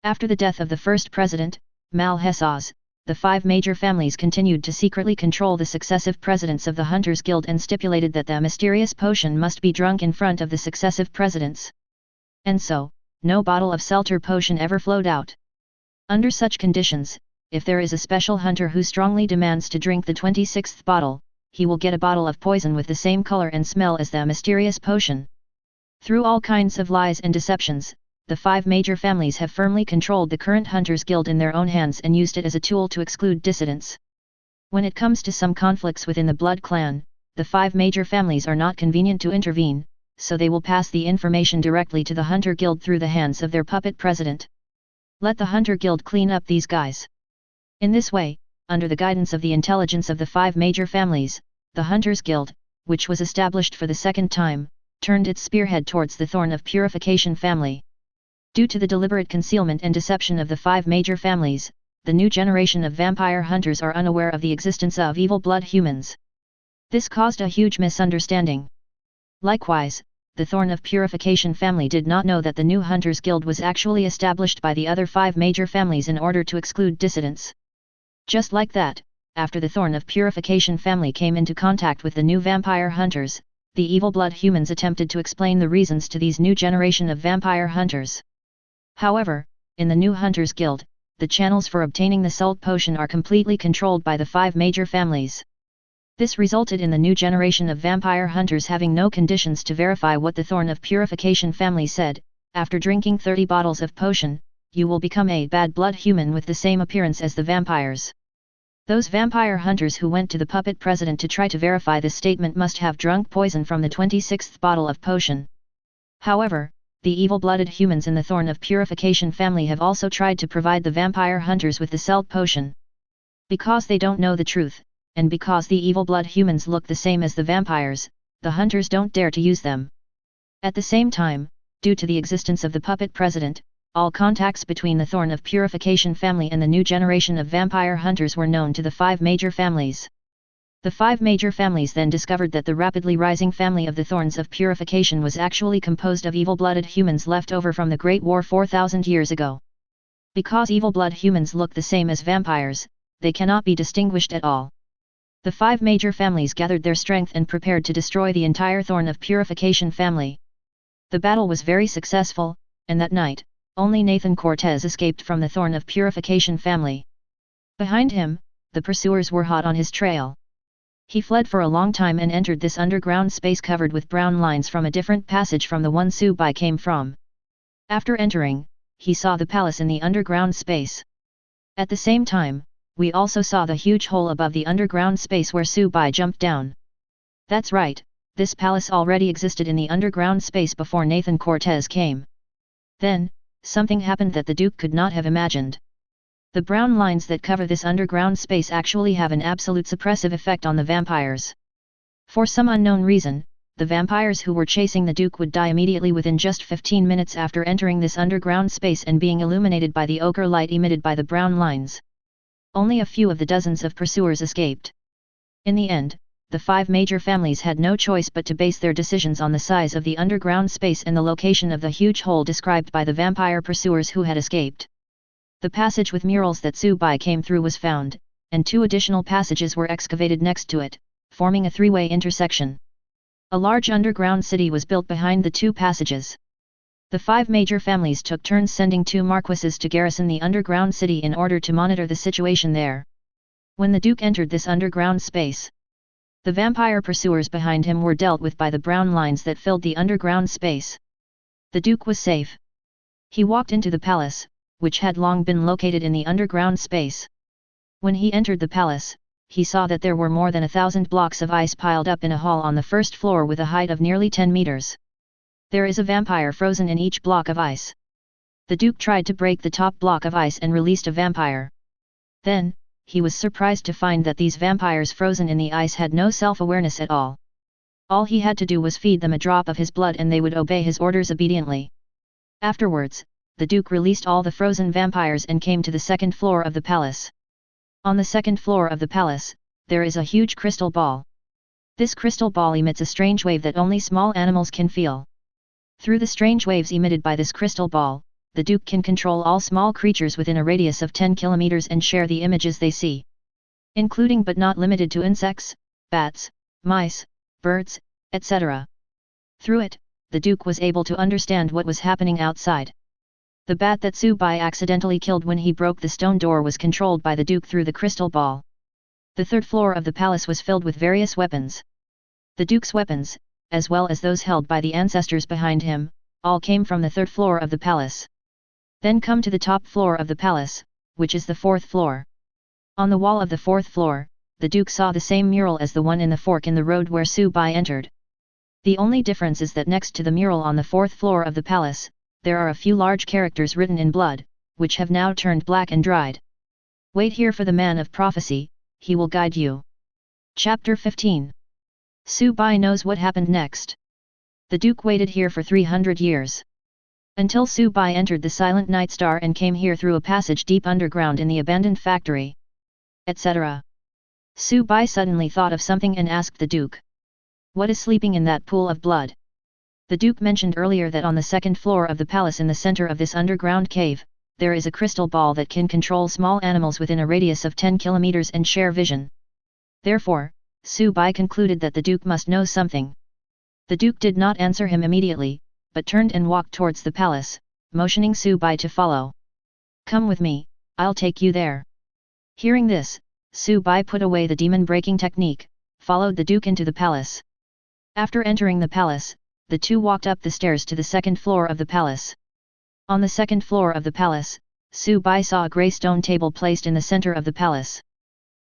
After the death of the first president, Malhesaz, the 5 major families continued to secretly control the successive presidents of the Hunters Guild and stipulated that the mysterious potion must be drunk in front of the successive presidents. And so, no bottle of Seltzer potion ever flowed out. Under such conditions, if there is a special hunter who strongly demands to drink the 26th bottle, he will get a bottle of poison with the same color and smell as the mysterious potion. Through all kinds of lies and deceptions, the 5 major families have firmly controlled the current Hunters Guild in their own hands and used it as a tool to exclude dissidents. When it comes to some conflicts within the Blood Clan, the 5 major families are not convenient to intervene, so they will pass the information directly to the Hunter Guild through the hands of their puppet president. Let the Hunter Guild clean up these guys. In this way, under the guidance of the intelligence of the 5 major families, the Hunters Guild, which was established for the second time, turned its spearhead towards the Thorn of Purification family. Due to the deliberate concealment and deception of the 5 major families, the new generation of vampire hunters are unaware of the existence of evil blood humans. This caused a huge misunderstanding. Likewise, the Thorn of Purification family did not know that the new Hunters Guild was actually established by the other 5 major families in order to exclude dissidents. Just like that, after the Thorn of Purification family came into contact with the new vampire hunters, the evil blood humans attempted to explain the reasons to these new generation of vampire hunters. However, in the new Hunters Guild, the channels for obtaining the salt potion are completely controlled by the 5 major families. This resulted in the new generation of vampire hunters having no conditions to verify what the Thorn of Purification family said. After drinking 30 bottles of potion, you will become a bad blood human with the same appearance as the vampires. Those vampire hunters who went to the puppet president to try to verify this statement must have drunk poison from the 26th bottle of potion. However, the evil-blooded humans in the Thorn of Purification family have also tried to provide the vampire hunters with the salt potion. Because they don't know the truth, and because the evil blood humans look the same as the vampires, the hunters don't dare to use them. At the same time, due to the existence of the puppet president, all contacts between the Thorn of Purification family and the new generation of vampire hunters were known to the 5 major families. The 5 major families then discovered that the rapidly rising family of the Thorns of Purification was actually composed of evil-blooded humans left over from the Great War 4,000 years ago. Because evil-blood humans look the same as vampires, they cannot be distinguished at all. The 5 major families gathered their strength and prepared to destroy the entire Thorn of Purification family. The battle was very successful, and that night, only Nathan Cortez escaped from the Thorn of Purification family. Behind him, the pursuers were hot on his trail. He fled for a long time and entered this underground space covered with brown lines from a different passage from the one Subai came from. After entering, he saw the palace in the underground space. At the same time, we also saw the huge hole above the underground space where Subai jumped down. That's right, this palace already existed in the underground space before Nathan Cortez came. Then, something happened that the Duke could not have imagined. The brown lines that cover this underground space actually have an absolute suppressive effect on the vampires. For some unknown reason, the vampires who were chasing the Duke would die immediately within just 15 minutes after entering this underground space and being illuminated by the ochre light emitted by the brown lines. Only a few of the dozens of pursuers escaped. In the end, the 5 major families had no choice but to base their decisions on the size of the underground space and the location of the huge hole described by the vampire pursuers who had escaped. The passage with murals that Subai came through was found, and 2 additional passages were excavated next to it, forming a 3-way intersection. A large underground city was built behind the 2 passages. The 5 major families took turns sending 2 marquises to garrison the underground city in order to monitor the situation there. When the Duke entered this underground space, the vampire pursuers behind him were dealt with by the brown lines that filled the underground space. The Duke was safe. He walked into the palace, which had long been located in the underground space. When he entered the palace, he saw that there were more than 1,000 blocks of ice piled up in a hall on the first floor with a height of nearly 10 meters. There is a vampire frozen in each block of ice. The Duke tried to break the top block of ice and released a vampire. Then, he was surprised to find that these vampires frozen in the ice had no self-awareness at all. All he had to do was feed them a drop of his blood and they would obey his orders obediently. Afterwards, the Duke released all the frozen vampires and came to the second floor of the palace. On the second floor of the palace, there is a huge crystal ball. This crystal ball emits a strange wave that only small animals can feel. Through the strange waves emitted by this crystal ball, the Duke can control all small creatures within a radius of 10 kilometers and share the images they see, including but not limited to insects, bats, mice, birds, etc. Through it, the Duke was able to understand what was happening outside. The bat that Subai accidentally killed when he broke the stone door was controlled by the Duke through the crystal ball. The third floor of the palace was filled with various weapons. The Duke's weapons, as well as those held by the ancestors behind him, all came from the third floor of the palace. Then come to the top floor of the palace, which is the fourth floor. On the wall of the fourth floor, the Duke saw the same mural as the one in the fork in the road where Subai entered. The only difference is that next to the mural on the fourth floor of the palace, there are a few large characters written in blood, which have now turned black and dried. Wait here for the man of prophecy, he will guide you. Chapter 15. Subai knows what happened next. The Duke waited here for 300 years. Until Subai entered the Silent Night Star and came here through a passage deep underground in the abandoned factory, etc. Subai suddenly thought of something and asked the Duke, "What is sleeping in that pool of blood?" The Duke mentioned earlier that on the second floor of the palace in the center of this underground cave, there is a crystal ball that can control small animals within a radius of 10 kilometers and share vision. Therefore, Subai concluded that the Duke must know something. The Duke did not answer him immediately, but turned and walked towards the palace, motioning Subai to follow. "Come with me, I'll take you there." Hearing this, Subai put away the demon-breaking technique, followed the Duke into the palace. After entering the palace, the two walked up the stairs to the second floor of the palace. On the second floor of the palace, Subai saw a grey stone table placed in the center of the palace.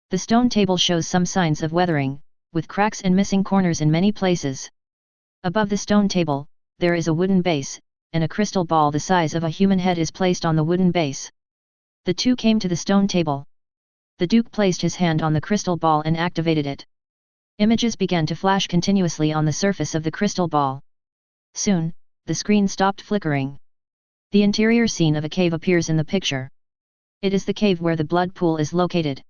The stone table shows some signs of weathering, with cracks and missing corners in many places. Above the stone table, there is a wooden base, and a crystal ball the size of a human head is placed on the wooden base. The two came to the stone table. The Duke placed his hand on the crystal ball and activated it. Images began to flash continuously on the surface of the crystal ball. Soon, the screen stopped flickering. The interior scene of a cave appears in the picture. It is the cave where the blood pool is located.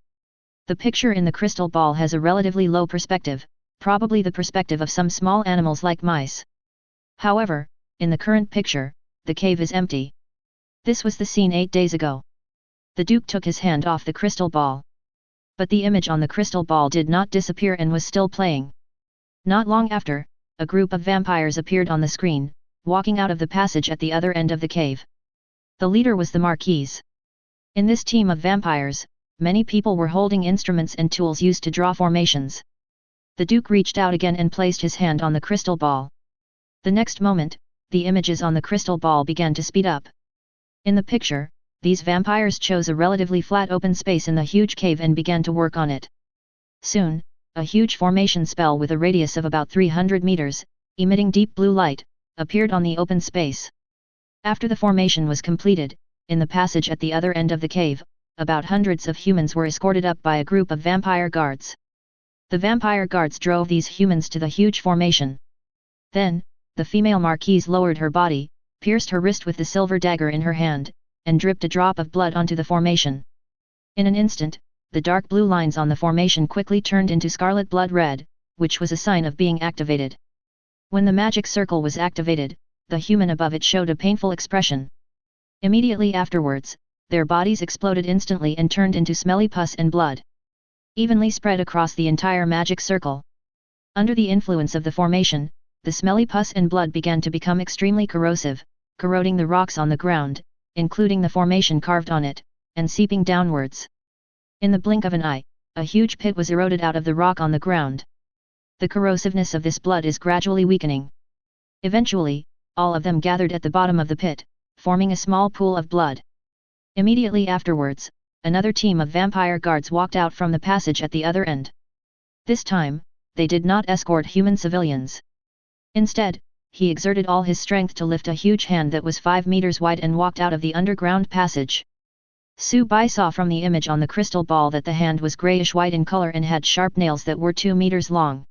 The picture in the crystal ball has a relatively low perspective, probably the perspective of some small animals like mice. However, in the current picture, the cave is empty. This was the scene 8 days ago. The Duke took his hand off the crystal ball. But the image on the crystal ball did not disappear and was still playing. Not long after, a group of vampires appeared on the screen, walking out of the passage at the other end of the cave. The leader was the Marquise. In this team of vampires, many people were holding instruments and tools used to draw formations. The Duke reached out again and placed his hand on the crystal ball. The next moment, the images on the crystal ball began to speed up. In the picture, these vampires chose a relatively flat open space in the huge cave and began to work on it. Soon, a huge formation spell with a radius of about 300 meters, emitting deep blue light, appeared on the open space. After the formation was completed, in the passage at the other end of the cave, about hundreds of humans were escorted up by a group of vampire guards. The vampire guards drove these humans to the huge formation. Then, the female marquise lowered her body, pierced her wrist with the silver dagger in her hand, and dripped a drop of blood onto the formation. In an instant, the dark blue lines on the formation quickly turned into scarlet blood red, which was a sign of being activated. When the magic circle was activated, the human above it showed a painful expression. Immediately afterwards, their bodies exploded instantly and turned into smelly pus and blood, evenly spread across the entire magic circle. Under the influence of the formation, the smelly pus and blood began to become extremely corrosive, corroding the rocks on the ground, including the formation carved on it, and seeping downwards. In the blink of an eye, a huge pit was eroded out of the rock on the ground. The corrosiveness of this blood is gradually weakening. Eventually, all of them gathered at the bottom of the pit, forming a small pool of blood. Immediately afterwards, another team of vampire guards walked out from the passage at the other end. This time, they did not escort human civilians. Instead, he exerted all his strength to lift a huge hand that was 5 meters wide and walked out of the underground passage. Subai saw from the image on the crystal ball that the hand was grayish-white in color and had sharp nails that were 2 meters long.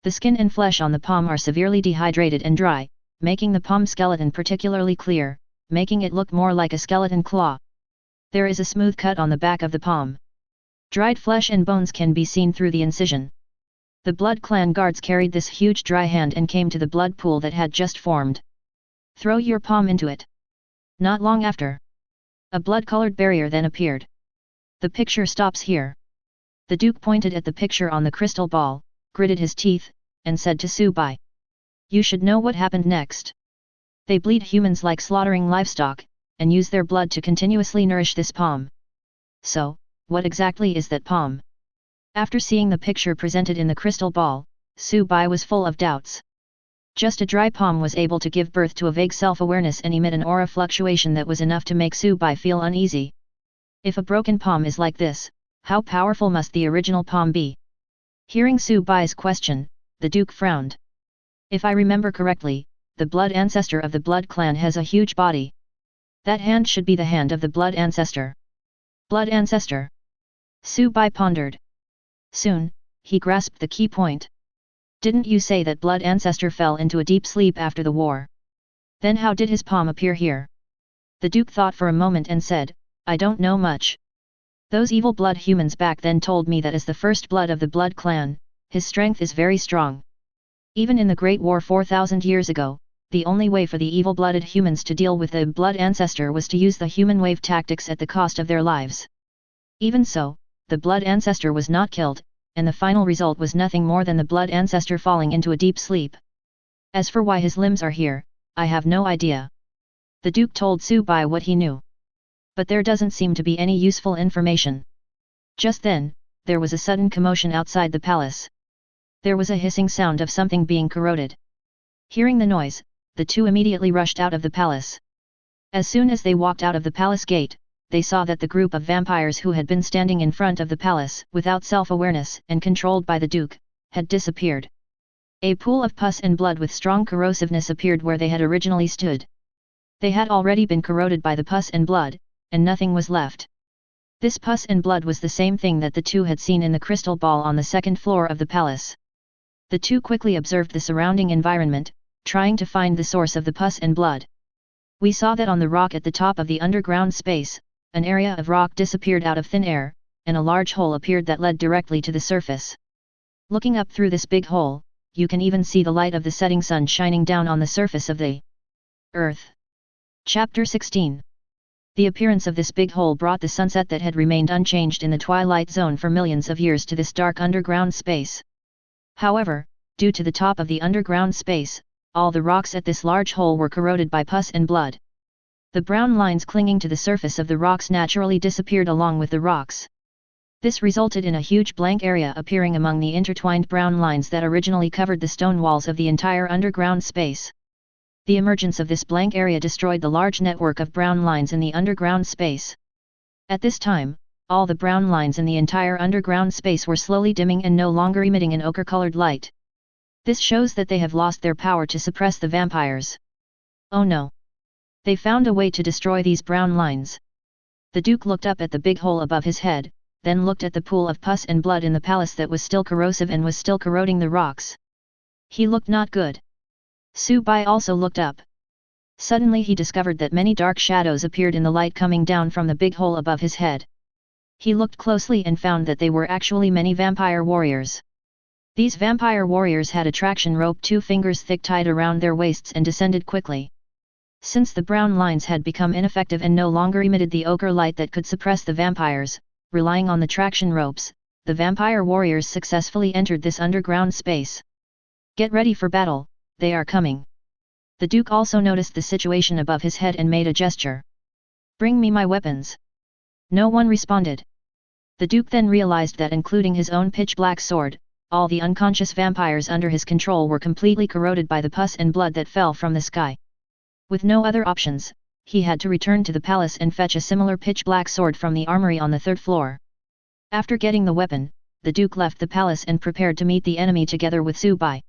The skin and flesh on the palm are severely dehydrated and dry, making the palm skeleton particularly clear, making it look more like a skeleton claw. There is a smooth cut on the back of the palm. Dried flesh and bones can be seen through the incision. The Blood Clan guards carried this huge dry hand and came to the blood pool that had just formed. Throw your palm into it. Not long after, a blood-colored barrier then appeared. The picture stops here. The Duke pointed at the picture on the crystal ball, gritted his teeth, and said to Subai. You should know what happened next. They bleed humans like slaughtering livestock, and use their blood to continuously nourish this palm. So, what exactly is that palm? After seeing the picture presented in the crystal ball, Subai was full of doubts. Just a dry palm was able to give birth to a vague self-awareness and emit an aura fluctuation that was enough to make Subai feel uneasy. If a broken palm is like this, how powerful must the original palm be? Hearing Subai's question, the Duke frowned. If I remember correctly, the blood ancestor of the Blood Clan has a huge body. That hand should be the hand of the blood ancestor. Blood ancestor? Subai pondered. Soon, he grasped the key point. Didn't you say that blood ancestor fell into a deep sleep after the war? Then how did his palm appear here? The Duke thought for a moment and said, I don't know much. Those evil blood humans back then told me that as the first blood of the Blood Clan, his strength is very strong. Even in the Great War 4,000 years ago, the only way for the evil-blooded humans to deal with the blood ancestor was to use the human wave tactics at the cost of their lives. Even so, the blood ancestor was not killed, and the final result was nothing more than the blood ancestor falling into a deep sleep. As for why his limbs are here, I have no idea. The Duke told Subai what he knew. But there doesn't seem to be any useful information. Just then, there was a sudden commotion outside the palace. There was a hissing sound of something being corroded. Hearing the noise, the two immediately rushed out of the palace. As soon as they walked out of the palace gate, they saw that the group of vampires who had been standing in front of the palace without self-awareness and controlled by the Duke, had disappeared. A pool of pus and blood with strong corrosiveness appeared where they had originally stood. They had already been corroded by the pus and blood, and nothing was left. This pus and blood was the same thing that the two had seen in the crystal ball on the second floor of the palace. The two quickly observed the surrounding environment, trying to find the source of the pus and blood. We saw that on the rock at the top of the underground space, an area of rock disappeared out of thin air, and a large hole appeared that led directly to the surface. Looking up through this big hole, you can even see the light of the setting sun shining down on the surface of the earth. Chapter 16. The appearance of this big hole brought the sunset that had remained unchanged in the twilight zone for millions of years to this dark underground space. However, due to the top of the underground space, all the rocks at this large hole were corroded by pus and blood. The brown lines clinging to the surface of the rocks naturally disappeared along with the rocks. This resulted in a huge blank area appearing among the intertwined brown lines that originally covered the stone walls of the entire underground space. The emergence of this blank area destroyed the large network of brown lines in the underground space. At this time, all the brown lines in the entire underground space were slowly dimming and no longer emitting an ochre-colored light. This shows that they have lost their power to suppress the vampires. Oh no! They found a way to destroy these brown lines. The Duke looked up at the big hole above his head, then looked at the pool of pus and blood in the palace that was still corrosive and was still corroding the rocks. He looked not good. Subai also looked up. Suddenly he discovered that many dark shadows appeared in the light coming down from the big hole above his head. He looked closely and found that they were actually many vampire warriors. These vampire warriors had a traction rope 2 fingers thick tied around their waists and descended quickly. Since the brown lines had become ineffective and no longer emitted the ochre light that could suppress the vampires, relying on the traction ropes, the vampire warriors successfully entered this underground space. Get ready for battle, they are coming. The Duke also noticed the situation above his head and made a gesture. Bring me my weapons. No one responded. The Duke then realized that including his own pitch-black sword, all the unconscious vampires under his control were completely corroded by the pus and blood that fell from the sky. With no other options, he had to return to the palace and fetch a similar pitch-black sword from the armory on the 3rd floor. After getting the weapon, the Duke left the palace and prepared to meet the enemy together with Subai.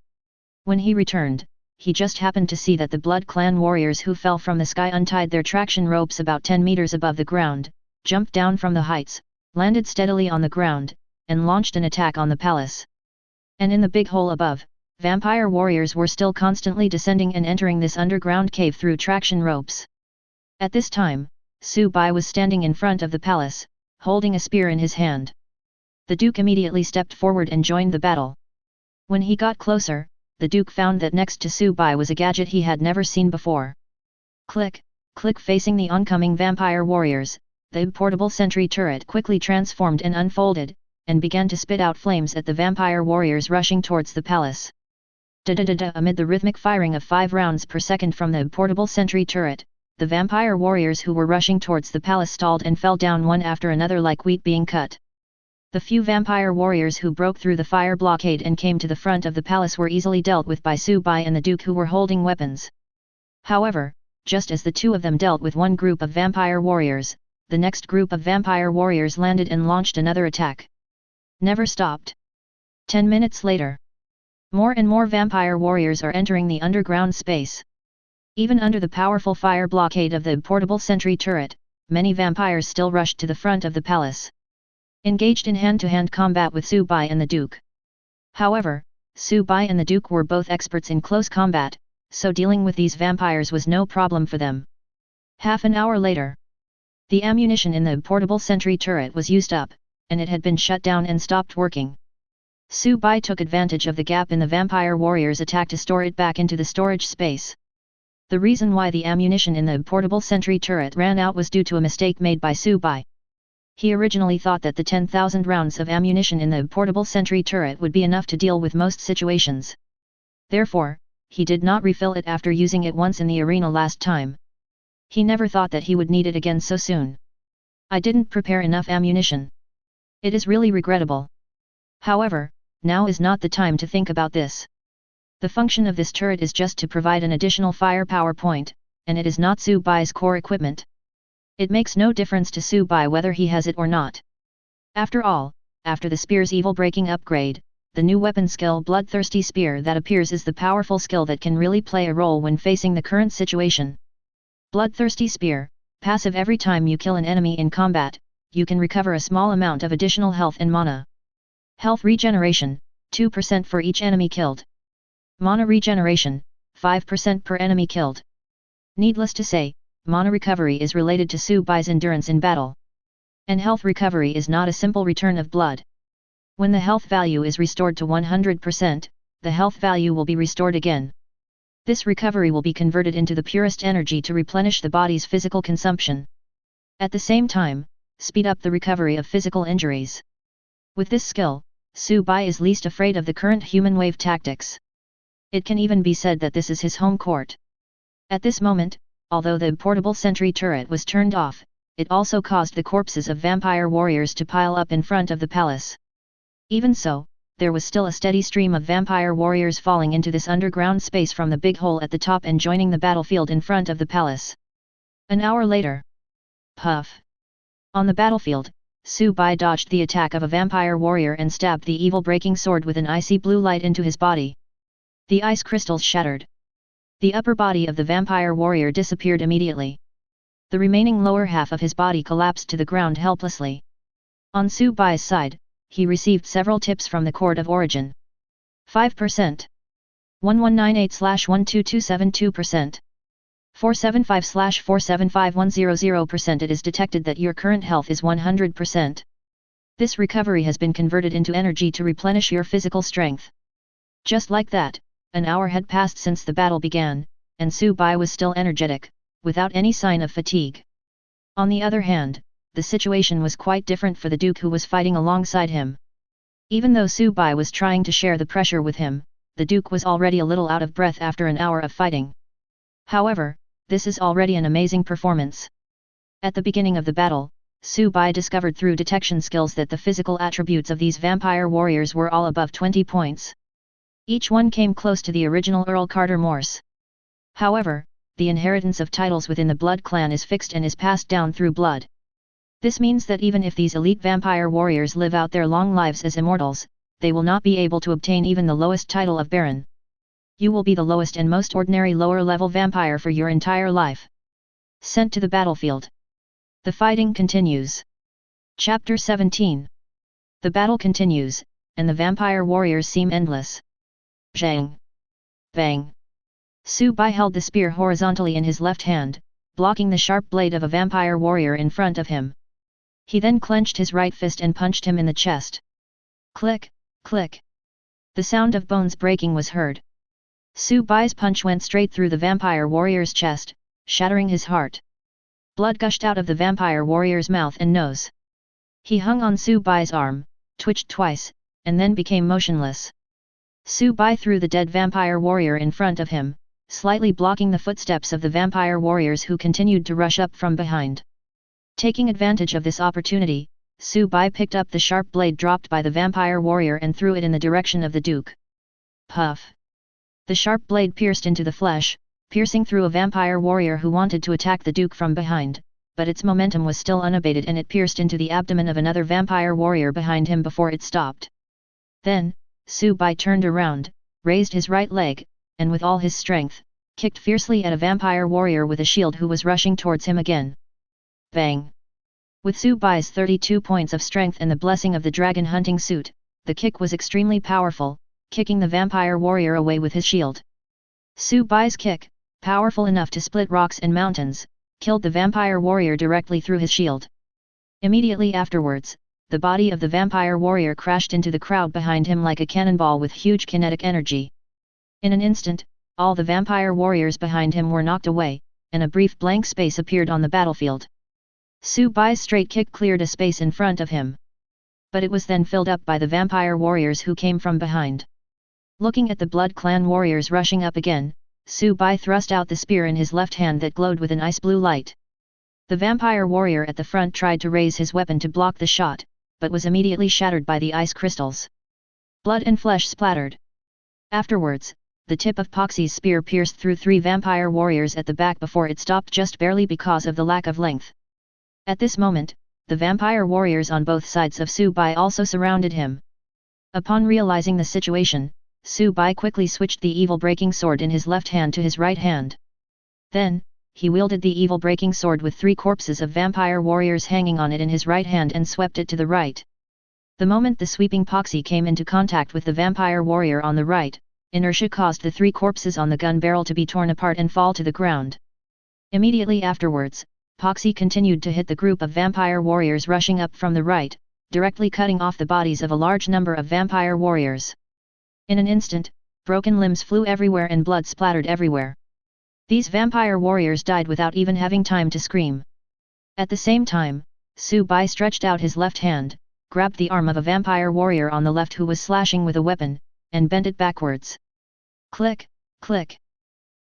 When he returned, he just happened to see that the Blood Clan warriors who fell from the sky untied their traction ropes about 10 meters above the ground, jumped down from the heights, landed steadily on the ground, and launched an attack on the palace. And in the big hole above, vampire warriors were still constantly descending and entering this underground cave through traction ropes. At this time, Subai was standing in front of the palace, holding a spear in his hand. The Duke immediately stepped forward and joined the battle. When he got closer, the Duke found that next to Su Bai was a gadget he had never seen before. Click, click. Facing the oncoming vampire warriors, the portable sentry turret quickly transformed and unfolded, and began to spit out flames at the vampire warriors rushing towards the palace. Da-da-da-da. Amid the rhythmic firing of 5 rounds per second from the portable sentry turret, the vampire warriors who were rushing towards the palace stalled and fell down one after another like wheat being cut. The few vampire warriors who broke through the fire blockade and came to the front of the palace were easily dealt with by Su Bai and the Duke, who were holding weapons. However, just as the two of them dealt with one group of vampire warriors, the next group of vampire warriors landed and launched another attack. Never stopped. 10 minutes later, more and more vampire warriors are entering the underground space. Even under the powerful fire blockade of the portable sentry turret, many vampires still rushed to the front of the palace, engaged in hand-to-hand combat with Su Bai and the Duke. However, Su Bai and the Duke were both experts in close combat, so dealing with these vampires was no problem for them. Half an hour later, the ammunition in the portable sentry turret was used up, and it had been shut down and stopped working. Su Bai took advantage of the gap in the vampire warriors' attack to store it back into the storage space. The reason why the ammunition in the portable sentry turret ran out was due to a mistake made by Su Bai. He originally thought that the 10,000 rounds of ammunition in the portable sentry turret would be enough to deal with most situations. Therefore, he did not refill it after using it once in the arena last time. He never thought that he would need it again so soon. I didn't prepare enough ammunition. It is really regrettable. However, now is not the time to think about this. The function of this turret is just to provide an additional firepower point, and it is not Su Bai's core equipment. It makes no difference to Su Bai whether he has it or not. After all, after the spear's evil breaking upgrade, the new weapon skill Bloodthirsty Spear that appears is the powerful skill that can really play a role when facing the current situation. Bloodthirsty Spear, passive. Every time you kill an enemy in combat, you can recover a small amount of additional health and mana. Health regeneration, 2% for each enemy killed. Mana regeneration, 5% per enemy killed. Needless to say, mana recovery is related to Su Bai's endurance in battle. And health recovery is not a simple return of blood. When the health value is restored to 100%, the health value will be restored again. This recovery will be converted into the purest energy to replenish the body's physical consumption. At the same time, speed up the recovery of physical injuries. With this skill, Su Bai is least afraid of the current human wave tactics. It can even be said that this is his home court. At this moment, although the portable sentry turret was turned off, it also caused the corpses of vampire warriors to pile up in front of the palace. Even so, there was still a steady stream of vampire warriors falling into this underground space from the big hole at the top and joining the battlefield in front of the palace. An hour later. Puff. On the battlefield, Su Bai dodged the attack of a vampire warrior and stabbed the evil breaking sword with an icy blue light into his body. The ice crystals shattered. The upper body of the vampire warrior disappeared immediately. The remaining lower half of his body collapsed to the ground helplessly. On Su Bai's side, he received several tips from the Court of Origin. 5%. 1198/122722%. 475/475100%. It is detected that your current health is 100%. This recovery has been converted into energy to replenish your physical strength. Just like that, an hour had passed since the battle began, and Su Bai was still energetic, without any sign of fatigue. On the other hand, the situation was quite different for the Duke, who was fighting alongside him. Even though Su Bai was trying to share the pressure with him, the Duke was already a little out of breath after an hour of fighting. However, this is already an amazing performance. At the beginning of the battle, Su Bai discovered through detection skills that the physical attributes of these vampire warriors were all above 20 points. Each one came close to the original Earl Carter Morse. However, the inheritance of titles within the Blood clan is fixed and is passed down through blood. This means that even if these elite vampire warriors live out their long lives as immortals, they will not be able to obtain even the lowest title of Baron. You will be the lowest and most ordinary lower-level vampire for your entire life. Sent to the battlefield. The fighting continues. Chapter 17. The battle continues, and the vampire warriors seem endless. Zhang. Bang. Su Bai held the spear horizontally in his left hand, blocking the sharp blade of a vampire warrior in front of him. He then clenched his right fist and punched him in the chest. Click, click. The sound of bones breaking was heard. Su Bai's punch went straight through the vampire warrior's chest, shattering his heart. Blood gushed out of the vampire warrior's mouth and nose. He hung on Su Bai's arm, twitched twice, and then became motionless. Su Bai threw the dead vampire warrior in front of him, slightly blocking the footsteps of the vampire warriors who continued to rush up from behind. Taking advantage of this opportunity, Su Bai picked up the sharp blade dropped by the vampire warrior and threw it in the direction of the Duke. Puff! The sharp blade pierced into the flesh, piercing through a vampire warrior who wanted to attack the Duke from behind, but its momentum was still unabated and it pierced into the abdomen of another vampire warrior behind him before it stopped. Then, Su Bai turned around, raised his right leg, and with all his strength, kicked fiercely at a vampire warrior with a shield who was rushing towards him again. Bang! With Su Bai's 32 points of strength and the blessing of the dragon hunting suit, the kick was extremely powerful, kicking the vampire warrior away with his shield. Su Bai's kick, powerful enough to split rocks and mountains, killed the vampire warrior directly through his shield. Immediately afterwards, the body of the vampire warrior crashed into the crowd behind him like a cannonball with huge kinetic energy. In an instant, all the vampire warriors behind him were knocked away, and a brief blank space appeared on the battlefield. Su Bai's straight kick cleared a space in front of him. But it was then filled up by the vampire warriors who came from behind. Looking at the Blood Clan warriors rushing up again, Su Bai thrust out the spear in his left hand that glowed with an ice blue light. The vampire warrior at the front tried to raise his weapon to block the shot, but was immediately shattered by the ice crystals. Blood and flesh splattered. Afterwards, the tip of Poxy's spear pierced through 3 vampire warriors at the back before it stopped just barely because of the lack of length. At this moment, the vampire warriors on both sides of Su Bai also surrounded him. Upon realizing the situation, Su Bai quickly switched the evil breaking sword in his left hand to his right hand. Then, he wielded the evil breaking sword with 3 corpses of vampire warriors hanging on it in his right hand and swept it to the right. The moment the sweeping Poxy came into contact with the vampire warrior on the right, inertia caused the 3 corpses on the gun barrel to be torn apart and fall to the ground. Immediately afterwards, Poxy continued to hit the group of vampire warriors rushing up from the right, directly cutting off the bodies of a large number of vampire warriors. In an instant, broken limbs flew everywhere and blood splattered everywhere. These vampire warriors died without even having time to scream. At the same time, Su Bai stretched out his left hand, grabbed the arm of a vampire warrior on the left who was slashing with a weapon, and bent it backwards. Click, click.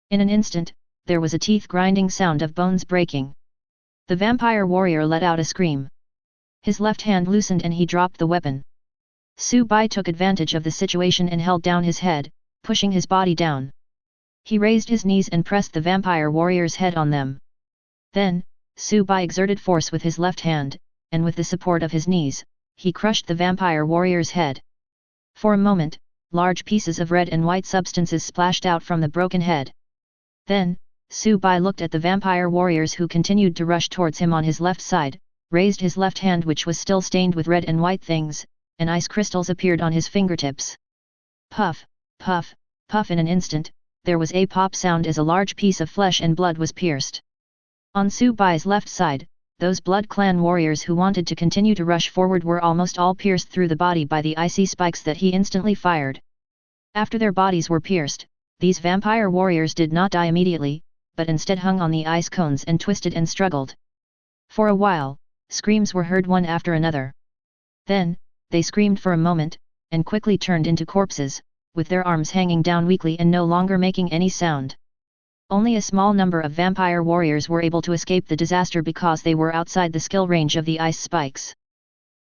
In an instant, there was a teeth-grinding sound of bones breaking. The vampire warrior let out a scream. His left hand loosened and he dropped the weapon. Su Bai took advantage of the situation and held down his head, pushing his body down. He raised his knees and pressed the vampire warrior's head on them. Then, Su Bai exerted force with his left hand, and with the support of his knees, he crushed the vampire warrior's head. For a moment, large pieces of red and white substances splashed out from the broken head. Then, Su Bai looked at the vampire warriors who continued to rush towards him on his left side, raised his left hand which was still stained with red and white things, and ice crystals appeared on his fingertips. Puff, puff, puff. In an instant, there was a pop sound as a large piece of flesh and blood was pierced. On Su Bai's left side, those Blood Clan warriors who wanted to continue to rush forward were almost all pierced through the body by the icy spikes that he instantly fired. After their bodies were pierced, these vampire warriors did not die immediately, but instead hung on the ice cones and twisted and struggled. For a while, screams were heard one after another. Then, they screamed for a moment, and quickly turned into corpses, with their arms hanging down weakly and no longer making any sound. Only a small number of vampire warriors were able to escape the disaster because they were outside the skill range of the ice spikes.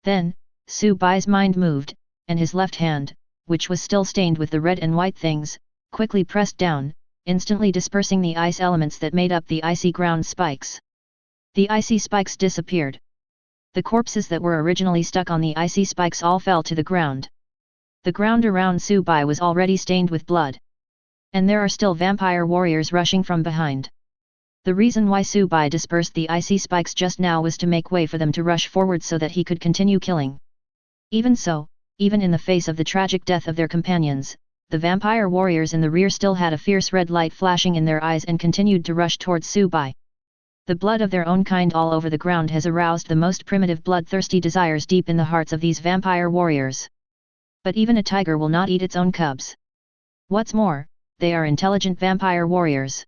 Then, Su Bai's mind moved, and his left hand, which was still stained with the red and white things, quickly pressed down, instantly dispersing the ice elements that made up the icy ground spikes. The icy spikes disappeared. The corpses that were originally stuck on the icy spikes all fell to the ground. The ground around Su Bai was already stained with blood. And there are still vampire warriors rushing from behind. The reason why Su Bai dispersed the icy spikes just now was to make way for them to rush forward so that he could continue killing. Even so, even in the face of the tragic death of their companions, the vampire warriors in the rear still had a fierce red light flashing in their eyes and continued to rush towards Su Bai. The blood of their own kind all over the ground has aroused the most primitive bloodthirsty desires deep in the hearts of these vampire warriors. But even a tiger will not eat its own cubs. What's more, they are intelligent vampire warriors.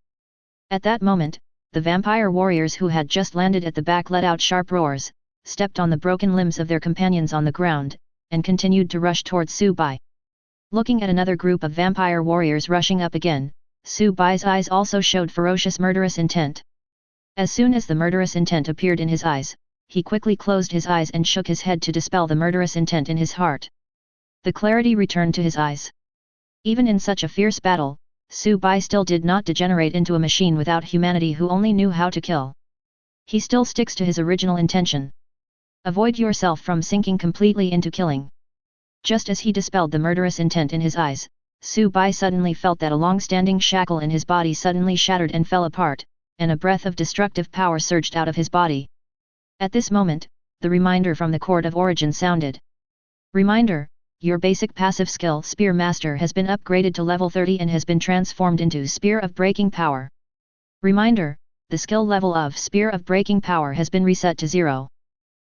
At that moment, the vampire warriors who had just landed at the back let out sharp roars, stepped on the broken limbs of their companions on the ground, and continued to rush towards Su Bai. Looking at another group of vampire warriors rushing up again, Su Bai's eyes also showed ferocious murderous intent. As soon as the murderous intent appeared in his eyes, he quickly closed his eyes and shook his head to dispel the murderous intent in his heart. The clarity returned to his eyes. Even in such a fierce battle, Su Bai still did not degenerate into a machine without humanity who only knew how to kill. He still sticks to his original intention. Avoid yourself from sinking completely into killing. Just as he dispelled the murderous intent in his eyes, Su Bai suddenly felt that a long-standing shackle in his body suddenly shattered and fell apart, and a breath of destructive power surged out of his body. At this moment, the reminder from the Court of Origin sounded. Reminder: your basic passive skill Spear Master has been upgraded to level 30 and has been transformed into Spear of Breaking Power. Reminder: the skill level of Spear of Breaking Power has been reset to 0.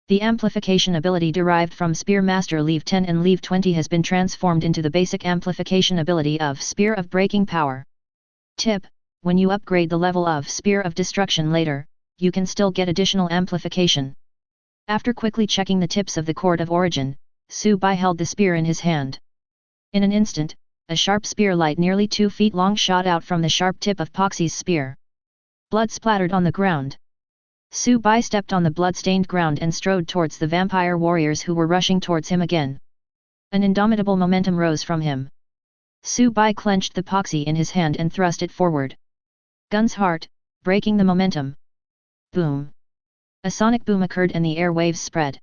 The amplification ability derived from Spear Master Leave 10 and Leave 20 has been transformed into the basic amplification ability of Spear of Breaking Power. Tip: when you upgrade the level of Spear of Destruction later, you can still get additional amplification. After quickly checking the tips of the Court of Origin, Su Bai held the spear in his hand. In an instant, a sharp spear light nearly 2 feet long shot out from the sharp tip of Poxy's spear. Blood splattered on the ground. Su Bai stepped on the blood-stained ground and strode towards the vampire warriors who were rushing towards him again. An indomitable momentum rose from him. Su Bai clenched the Poxy in his hand and thrust it forward. Gun's heart, breaking the momentum. Boom! A sonic boom occurred and the air waves spread.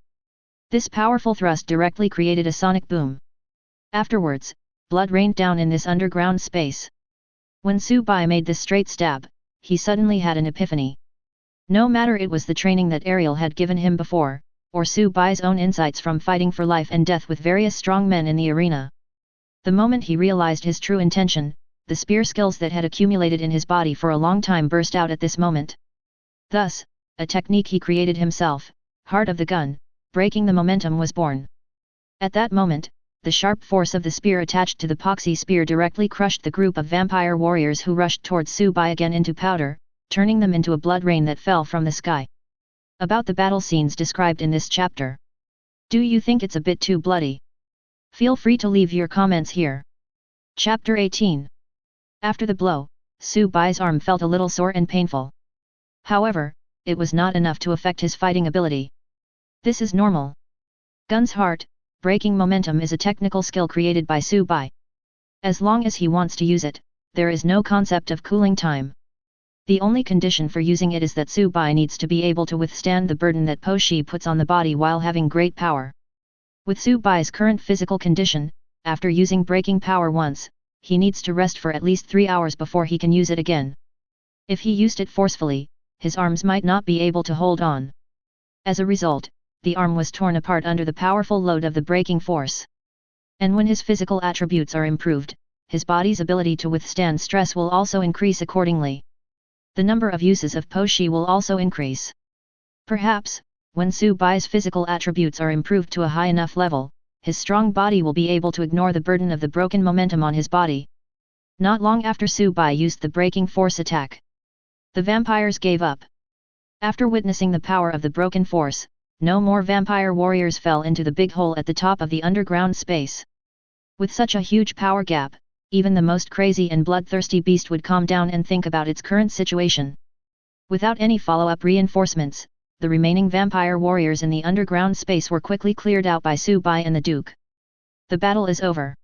This powerful thrust directly created a sonic boom. Afterwards, blood rained down in this underground space. When Su Bai made this straight stab, he suddenly had an epiphany. No matter it was the training that Ariel had given him before, or Su Bai's own insights from fighting for life and death with various strong men in the arena. The moment he realized his true intention, the spear skills that had accumulated in his body for a long time burst out at this moment. Thus, a technique he created himself, Heart of the Gun, breaking the momentum, was born. At that moment, the sharp force of the spear attached to the Poxy spear directly crushed the group of vampire warriors who rushed towards Su Bai again into powder, turning them into a blood rain that fell from the sky. About the battle scenes described in this chapter. Do you think it's a bit too bloody? Feel free to leave your comments here. Chapter 18. After the blow, Su Bai's arm felt a little sore and painful. However, it was not enough to affect his fighting ability. This is normal. Gun's heart, breaking momentum is a technical skill created by Su Bai. As long as he wants to use it, there is no concept of cooling time. The only condition for using it is that Su Bai needs to be able to withstand the burden that Po Shi puts on the body while having great power. With Su Bai's current physical condition, after using breaking power once, he needs to rest for at least 3 hours before he can use it again. If he used it forcefully, his arms might not be able to hold on. As a result, the arm was torn apart under the powerful load of the breaking force. And when his physical attributes are improved, his body's ability to withstand stress will also increase accordingly. The number of uses of Po Shi will also increase. Perhaps, when Su Bai's physical attributes are improved to a high enough level, his strong body will be able to ignore the burden of the broken momentum on his body. Not long after Su Bai used the breaking force attack, the vampires gave up. After witnessing the power of the broken force, no more vampire warriors fell into the big hole at the top of the underground space. With such a huge power gap, even the most crazy and bloodthirsty beast would calm down and think about its current situation. Without any follow-up reinforcements, the remaining vampire warriors in the underground space were quickly cleared out by Su Bai and the Duke. The battle is over.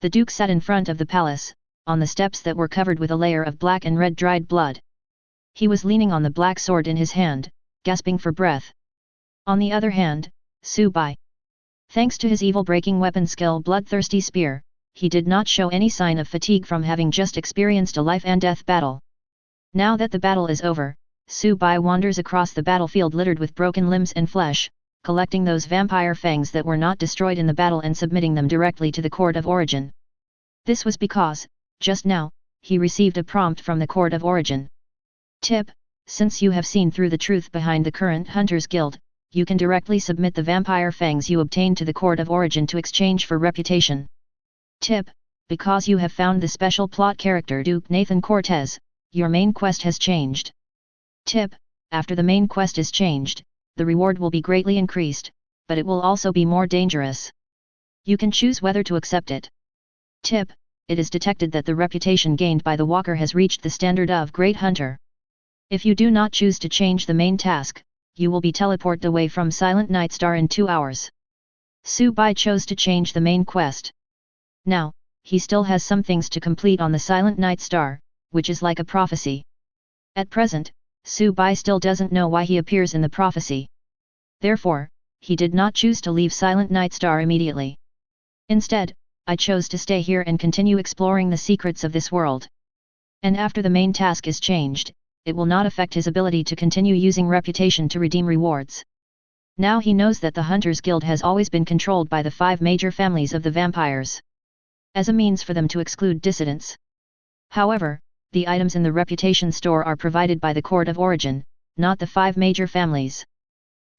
The Duke sat in front of the palace, on the steps that were covered with a layer of black and red dried blood. He was leaning on the black sword in his hand, gasping for breath. On the other hand, Su Bai, thanks to his evil-breaking weapon skill Bloodthirsty Spear, he did not show any sign of fatigue from having just experienced a life-and-death battle. Now that the battle is over, Su Bai wanders across the battlefield littered with broken limbs and flesh, collecting those vampire fangs that were not destroyed in the battle and submitting them directly to the Court of Origin. This was because, just now, he received a prompt from the Court of Origin. Tip: since you have seen through the truth behind the current Hunters Guild, you can directly submit the vampire fangs you obtained to the Court of Origin to exchange for reputation. Tip: because you have found the special plot character Duke Nathan Cortez, your main quest has changed. Tip: after the main quest is changed, the reward will be greatly increased, but it will also be more dangerous. You can choose whether to accept it. Tip: it is detected that the reputation gained by the walker has reached the standard of Great Hunter. If you do not choose to change the main task, you will be teleported away from Silent Night Star in 2 hours. Su-bai chose to change the main quest. Now, he still has some things to complete on the Silent Night Star, which is like a prophecy. At present, Su-bai still doesn't know why he appears in the prophecy. Therefore, he did not choose to leave Silent Night Star immediately. Instead, I chose to stay here and continue exploring the secrets of this world. And after the main task is changed, it will not affect his ability to continue using reputation to redeem rewards. Now he knows that the Hunters Guild has always been controlled by the 5 major families of the vampires, as a means for them to exclude dissidents. However, the items in the reputation store are provided by the Court of Origin, not the 5 major families.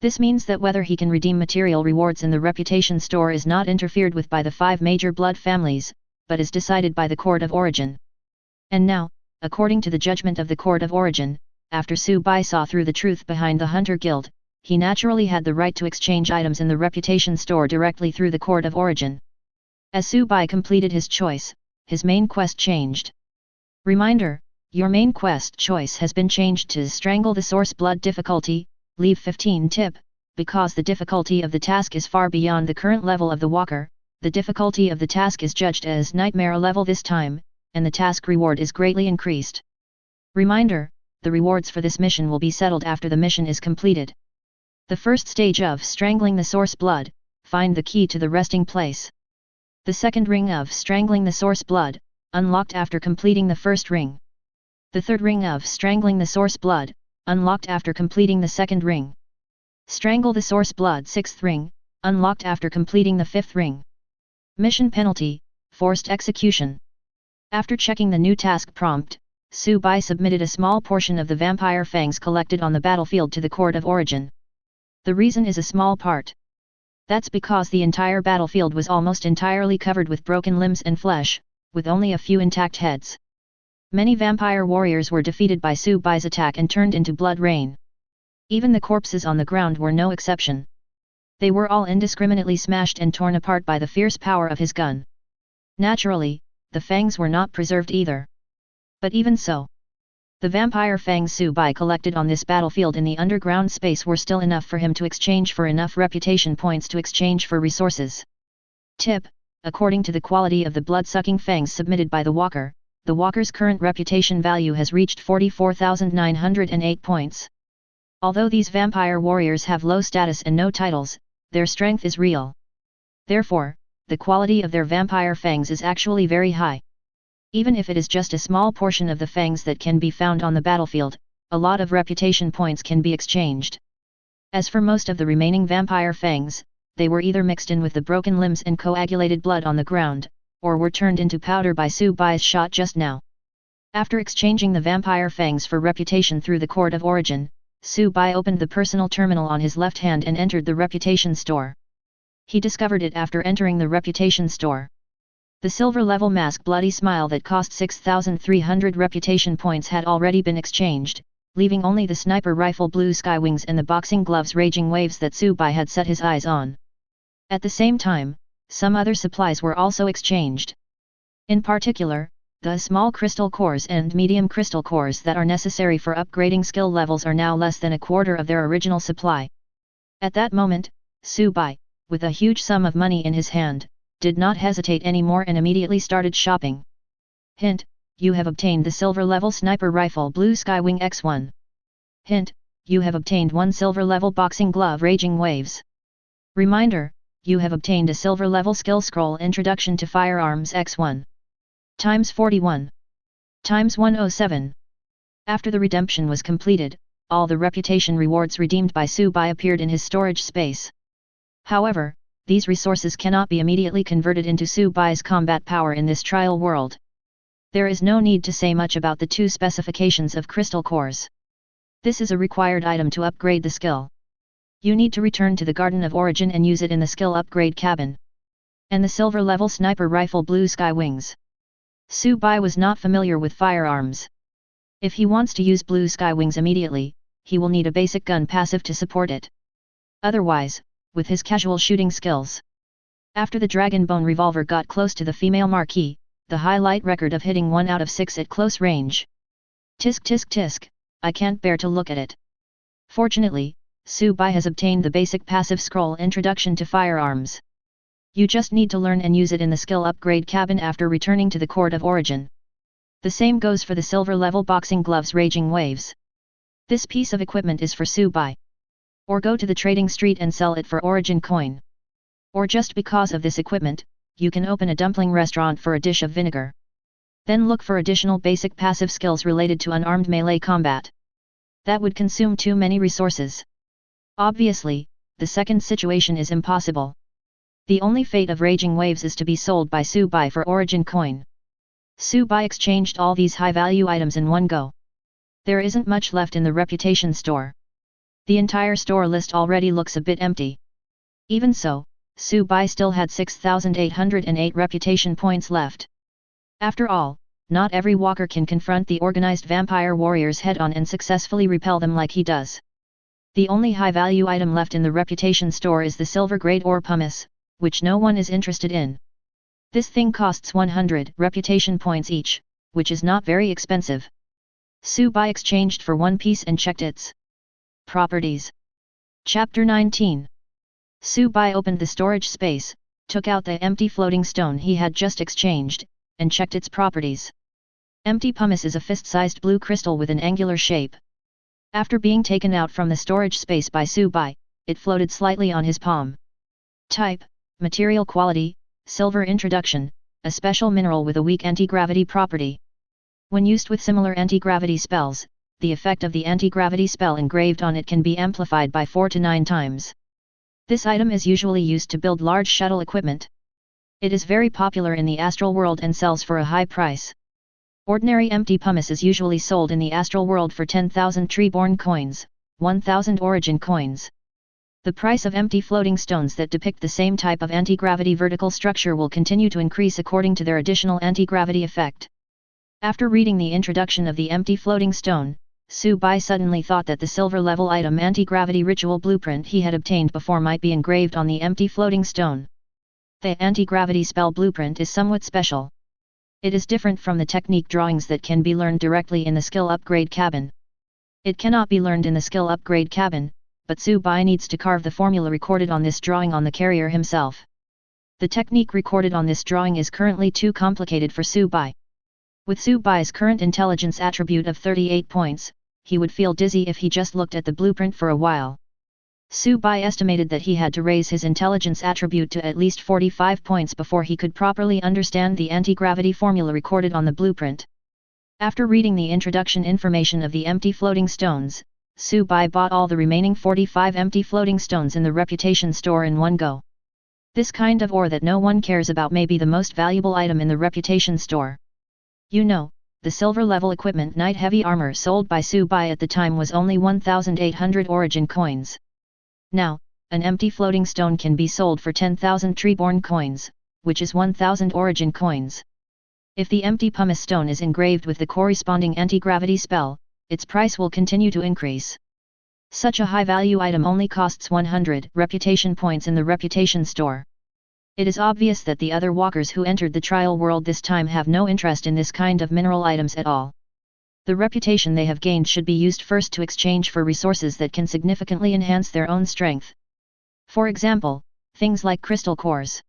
This means that whether he can redeem material rewards in the reputation store is not interfered with by the 5 major blood families, but is decided by the Court of Origin. And now, according to the judgment of the Court of Origin, after Su-bai saw through the truth behind the Hunter Guild, he naturally had the right to exchange items in the reputation store directly through the Court of Origin. As Su-bai completed his choice, his main quest changed. Reminder: your main quest choice has been changed to Strangle the Source Blood difficulty, leave 15. Tip: because the difficulty of the task is far beyond the current level of the walker, the difficulty of the task is judged as Nightmare level this time, and the task reward is greatly increased. Reminder: the rewards for this mission will be settled after the mission is completed. The first stage of Strangling the Source Blood: find the key to the resting place. The second ring of Strangling the Source Blood, unlocked after completing the first ring. The third ring of Strangling the Source Blood, unlocked after completing the second ring. Strangle the Source Blood 6th ring, unlocked after completing the 5th ring. Mission penalty: forced execution. After checking the new task prompt, Su-bai submitted a small portion of the vampire fangs collected on the battlefield to the Court of Origin. The reason is a small part. That's because the entire battlefield was almost entirely covered with broken limbs and flesh, with only a few intact heads. Many vampire warriors were defeated by Su-bai's attack and turned into blood rain. Even the corpses on the ground were no exception. They were all indiscriminately smashed and torn apart by the fierce power of his gun. Naturally, the fangs were not preserved either. But even so, the vampire fangs Su-bai collected on this battlefield in the underground space were still enough for him to exchange for enough reputation points to exchange for resources. Tip: according to the quality of the blood-sucking fangs submitted by the walker, the walker's current reputation value has reached 44,908 points. Although these vampire warriors have low status and no titles, their strength is real. Therefore, the quality of their vampire fangs is actually very high. Even if it is just a small portion of the fangs that can be found on the battlefield, a lot of reputation points can be exchanged. As for most of the remaining vampire fangs, they were either mixed in with the broken limbs and coagulated blood on the ground, or were turned into powder by Su-bai's shot just now. After exchanging the vampire fangs for reputation through the Court of Origin, Su-bai opened the personal terminal on his left hand and entered the reputation store. He discovered it after entering the reputation store. The silver-level mask Bloody Smile that cost 6,300 reputation points had already been exchanged, leaving only the sniper rifle Blue Sky Wings and the boxing gloves Raging Waves that Su-bai had set his eyes on. At the same time, some other supplies were also exchanged. In particular, the small crystal cores and medium crystal cores that are necessary for upgrading skill levels are now less than a quarter of their original supply. At that moment, Su-bai, with a huge sum of money in his hand, did not hesitate anymore and immediately started shopping. Hint: you have obtained the silver-level sniper rifle Blue Sky Wing X1. Hint: you have obtained 1 silver-level boxing glove Raging Waves. Reminder: you have obtained a silver-level skill scroll Introduction to Firearms X1. Times 41. Times 107. After the redemption was completed, all the reputation rewards redeemed by Su-bai appeared in his storage space. However, these resources cannot be immediately converted into Su-bai's combat power in this trial world. There is no need to say much about the 2 specifications of crystal cores. This is a required item to upgrade the skill. You need to return to the Garden of Origin and use it in the skill upgrade cabin. And the silver level sniper rifle Blue Sky Wings. Su-bai was not familiar with firearms. If he wants to use Blue Sky Wings immediately, he will need a basic gun passive to support it. Otherwise, with his casual shooting skills. After the Dragon Bone revolver got close to the female marquis, the highlight record of hitting 1 out of 6 at close range. Tisk tisk tisk, I can't bear to look at it. Fortunately, Su-bai has obtained the basic passive scroll introduction to firearms. You just need to learn and use it in the skill upgrade cabin after returning to the Court of Origin. The same goes for the silver level boxing gloves Raging Waves. This piece of equipment is for Su-bai. Or go to the trading street and sell it for Origin coin. Or just because of this equipment, you can open a dumpling restaurant for a dish of vinegar. Then look for additional basic passive skills related to unarmed melee combat. That would consume too many resources. Obviously, the second situation is impossible. The only fate of Raging Waves is to be sold by Su-bai for Origin coin. Su-bai exchanged all these high-value items in one go. There isn't much left in the reputation store. The entire store list already looks a bit empty. Even so, Su-bai still had 6,808 reputation points left. After all, not every walker can confront the organized vampire warriors head-on and successfully repel them like he does. The only high-value item left in the reputation store is the silver great ore pumice, which no one is interested in. This thing costs 100 reputation points each, which is not very expensive. Su-bai exchanged for one piece and checked its properties. Chapter 19. Su-bai opened the storage space, took out the empty floating stone he had just exchanged, and checked its properties. Empty pumice is a fist-sized blue crystal with an angular shape. After being taken out from the storage space by Su-bai, it floated slightly on his palm. Type, material quality, silver introduction, a special mineral with a weak anti-gravity property. When used with similar anti-gravity spells, the effect of the anti-gravity spell engraved on it can be amplified by 4 to 9 times. This item is usually used to build large shuttle equipment. It is very popular in the astral world and sells for a high price. Ordinary empty pumice is usually sold in the astral world for 10,000 reborn coins, 1,000 origin coins. The price of empty floating stones that depict the same type of anti-gravity vertical structure will continue to increase according to their additional anti-gravity effect. After reading the introduction of the empty floating stone, Su-bai suddenly thought that the silver-level item anti-gravity ritual blueprint he had obtained before might be engraved on the empty floating stone. The anti-gravity spell blueprint is somewhat special. It is different from the technique drawings that can be learned directly in the skill upgrade cabin. It cannot be learned in the skill upgrade cabin, but Su-bai needs to carve the formula recorded on this drawing on the carrier himself. The technique recorded on this drawing is currently too complicated for Su-bai. With Su-bai's current intelligence attribute of 38 points, he would feel dizzy if he just looked at the blueprint for a while. Su-bai estimated that he had to raise his intelligence attribute to at least 45 points before he could properly understand the anti-gravity formula recorded on the blueprint. After reading the introduction information of the empty floating stones, Su-bai bought all the remaining 45 empty floating stones in the reputation store in one go. This kind of ore that no one cares about may be the most valuable item in the reputation store. You know, the silver-level equipment knight heavy armor sold by Su-bai at the time was only 1,800 origin coins. Now, an empty floating stone can be sold for 10,000 reborn coins, which is 1,000 origin coins. If the empty pumice stone is engraved with the corresponding anti-gravity spell, its price will continue to increase. Such a high-value item only costs 100 reputation points in the reputation store. It is obvious that the other walkers who entered the trial world this time have no interest in this kind of mineral items at all. The reputation they have gained should be used first to exchange for resources that can significantly enhance their own strength. For example, things like crystal cores.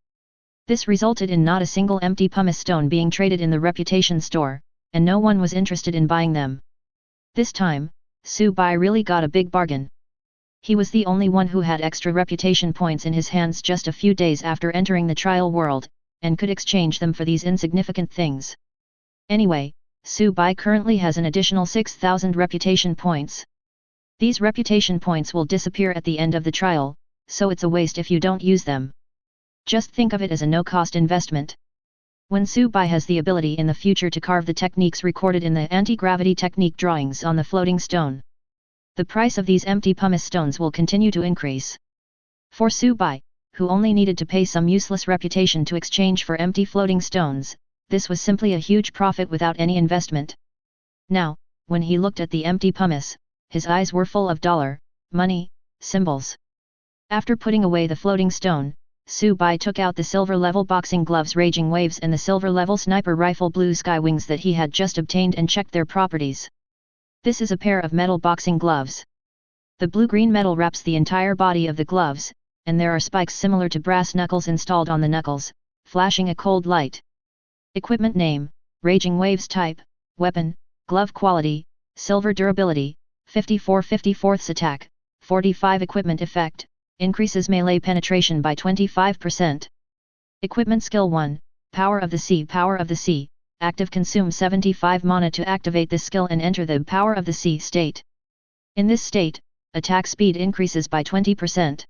This resulted in not a single empty pumice stone being traded in the reputation store, and no one was interested in buying them. This time, Su-bai really got a big bargain. He was the only one who had extra reputation points in his hands just a few days after entering the trial world, and could exchange them for these insignificant things. Anyway, Su-bai currently has an additional 6,000 reputation points. These reputation points will disappear at the end of the trial, so it's a waste if you don't use them. Just think of it as a no-cost investment. When Su-bai has the ability in the future to carve the techniques recorded in the anti-gravity technique drawings on the floating stone, The price of these empty pumice stones will continue to increase. For Su Bai, who only needed to pay some useless reputation to exchange for empty floating stones, this was simply a huge profit without any investment. Now, when he looked at the empty pumice, his eyes were full of dollar, money, symbols. After putting away the floating stone, Su Bai took out the silver-level boxing gloves Raging Waves and the silver-level sniper rifle Blue Sky Wings that he had just obtained and checked their properties. This is a pair of metal boxing gloves. The blue-green metal wraps the entire body of the gloves, and there are spikes similar to brass knuckles installed on the knuckles, flashing a cold light. Equipment name, Raging Waves type, weapon, glove quality, silver durability, 54/54 attack, 45 equipment effect, increases melee penetration by 25%. Equipment skill 1, Power of the Sea. Power of the Sea, active, consume 75 mana to activate this skill and enter the Power of the Sea state. In this state, attack speed increases by 20%.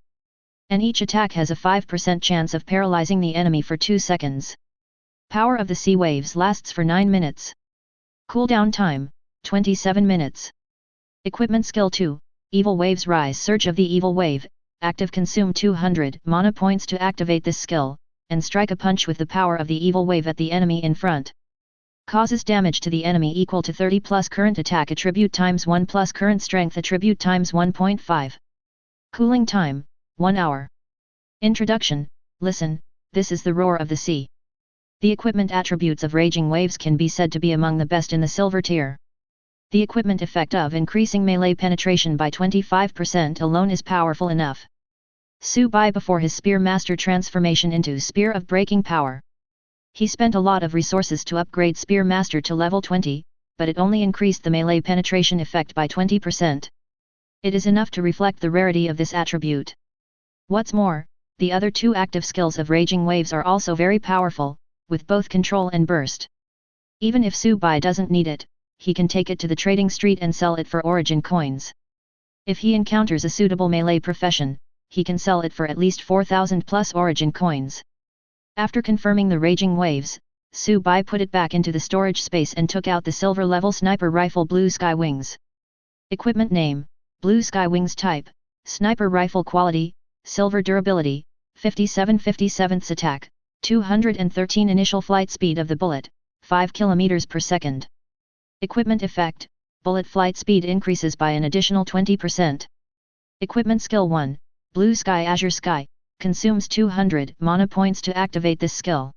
And each attack has a 5% chance of paralyzing the enemy for 2 seconds. Power of the Sea Waves lasts for 9 minutes. Cooldown time, 27 minutes. Equipment skill 2, Evil Waves. Rise. Surge of the Evil Wave, active, consume 200 mana points to activate this skill, and strike a punch with the power of the Evil Wave at the enemy in front. Causes damage to the enemy equal to 30 plus current attack attribute times 1 plus current strength attribute times 1.5. Cooling time, 1 hour. Introduction. Listen, this is the roar of the sea. The equipment attributes of Raging Waves can be said to be among the best in the silver tier. The equipment effect of increasing melee penetration by 25% alone is powerful enough. Su Bai before his Spear Master transformation into Spear of Breaking Power. He spent a lot of resources to upgrade Spear Master to level 20, but it only increased the melee penetration effect by 20%. It is enough to reflect the rarity of this attribute. What's more, the other two active skills of Raging Waves are also very powerful, with both control and burst. Even if Su Bai doesn't need it, he can take it to the trading street and sell it for origin coins. If he encounters a suitable melee profession, he can sell it for at least 4,000 plus origin coins. After confirming the Raging Waves, Su Bai put it back into the storage space and took out the silver-level sniper rifle Blue Sky Wings. Equipment name, Blue Sky Wings type, sniper rifle quality, silver durability, 57/57 attack, 213 initial flight speed of the bullet, 5 km per second. Equipment effect, bullet flight speed increases by an additional 20%. Equipment skill 1, Blue Sky Azure Sky, consumes 200 mana points to activate this skill.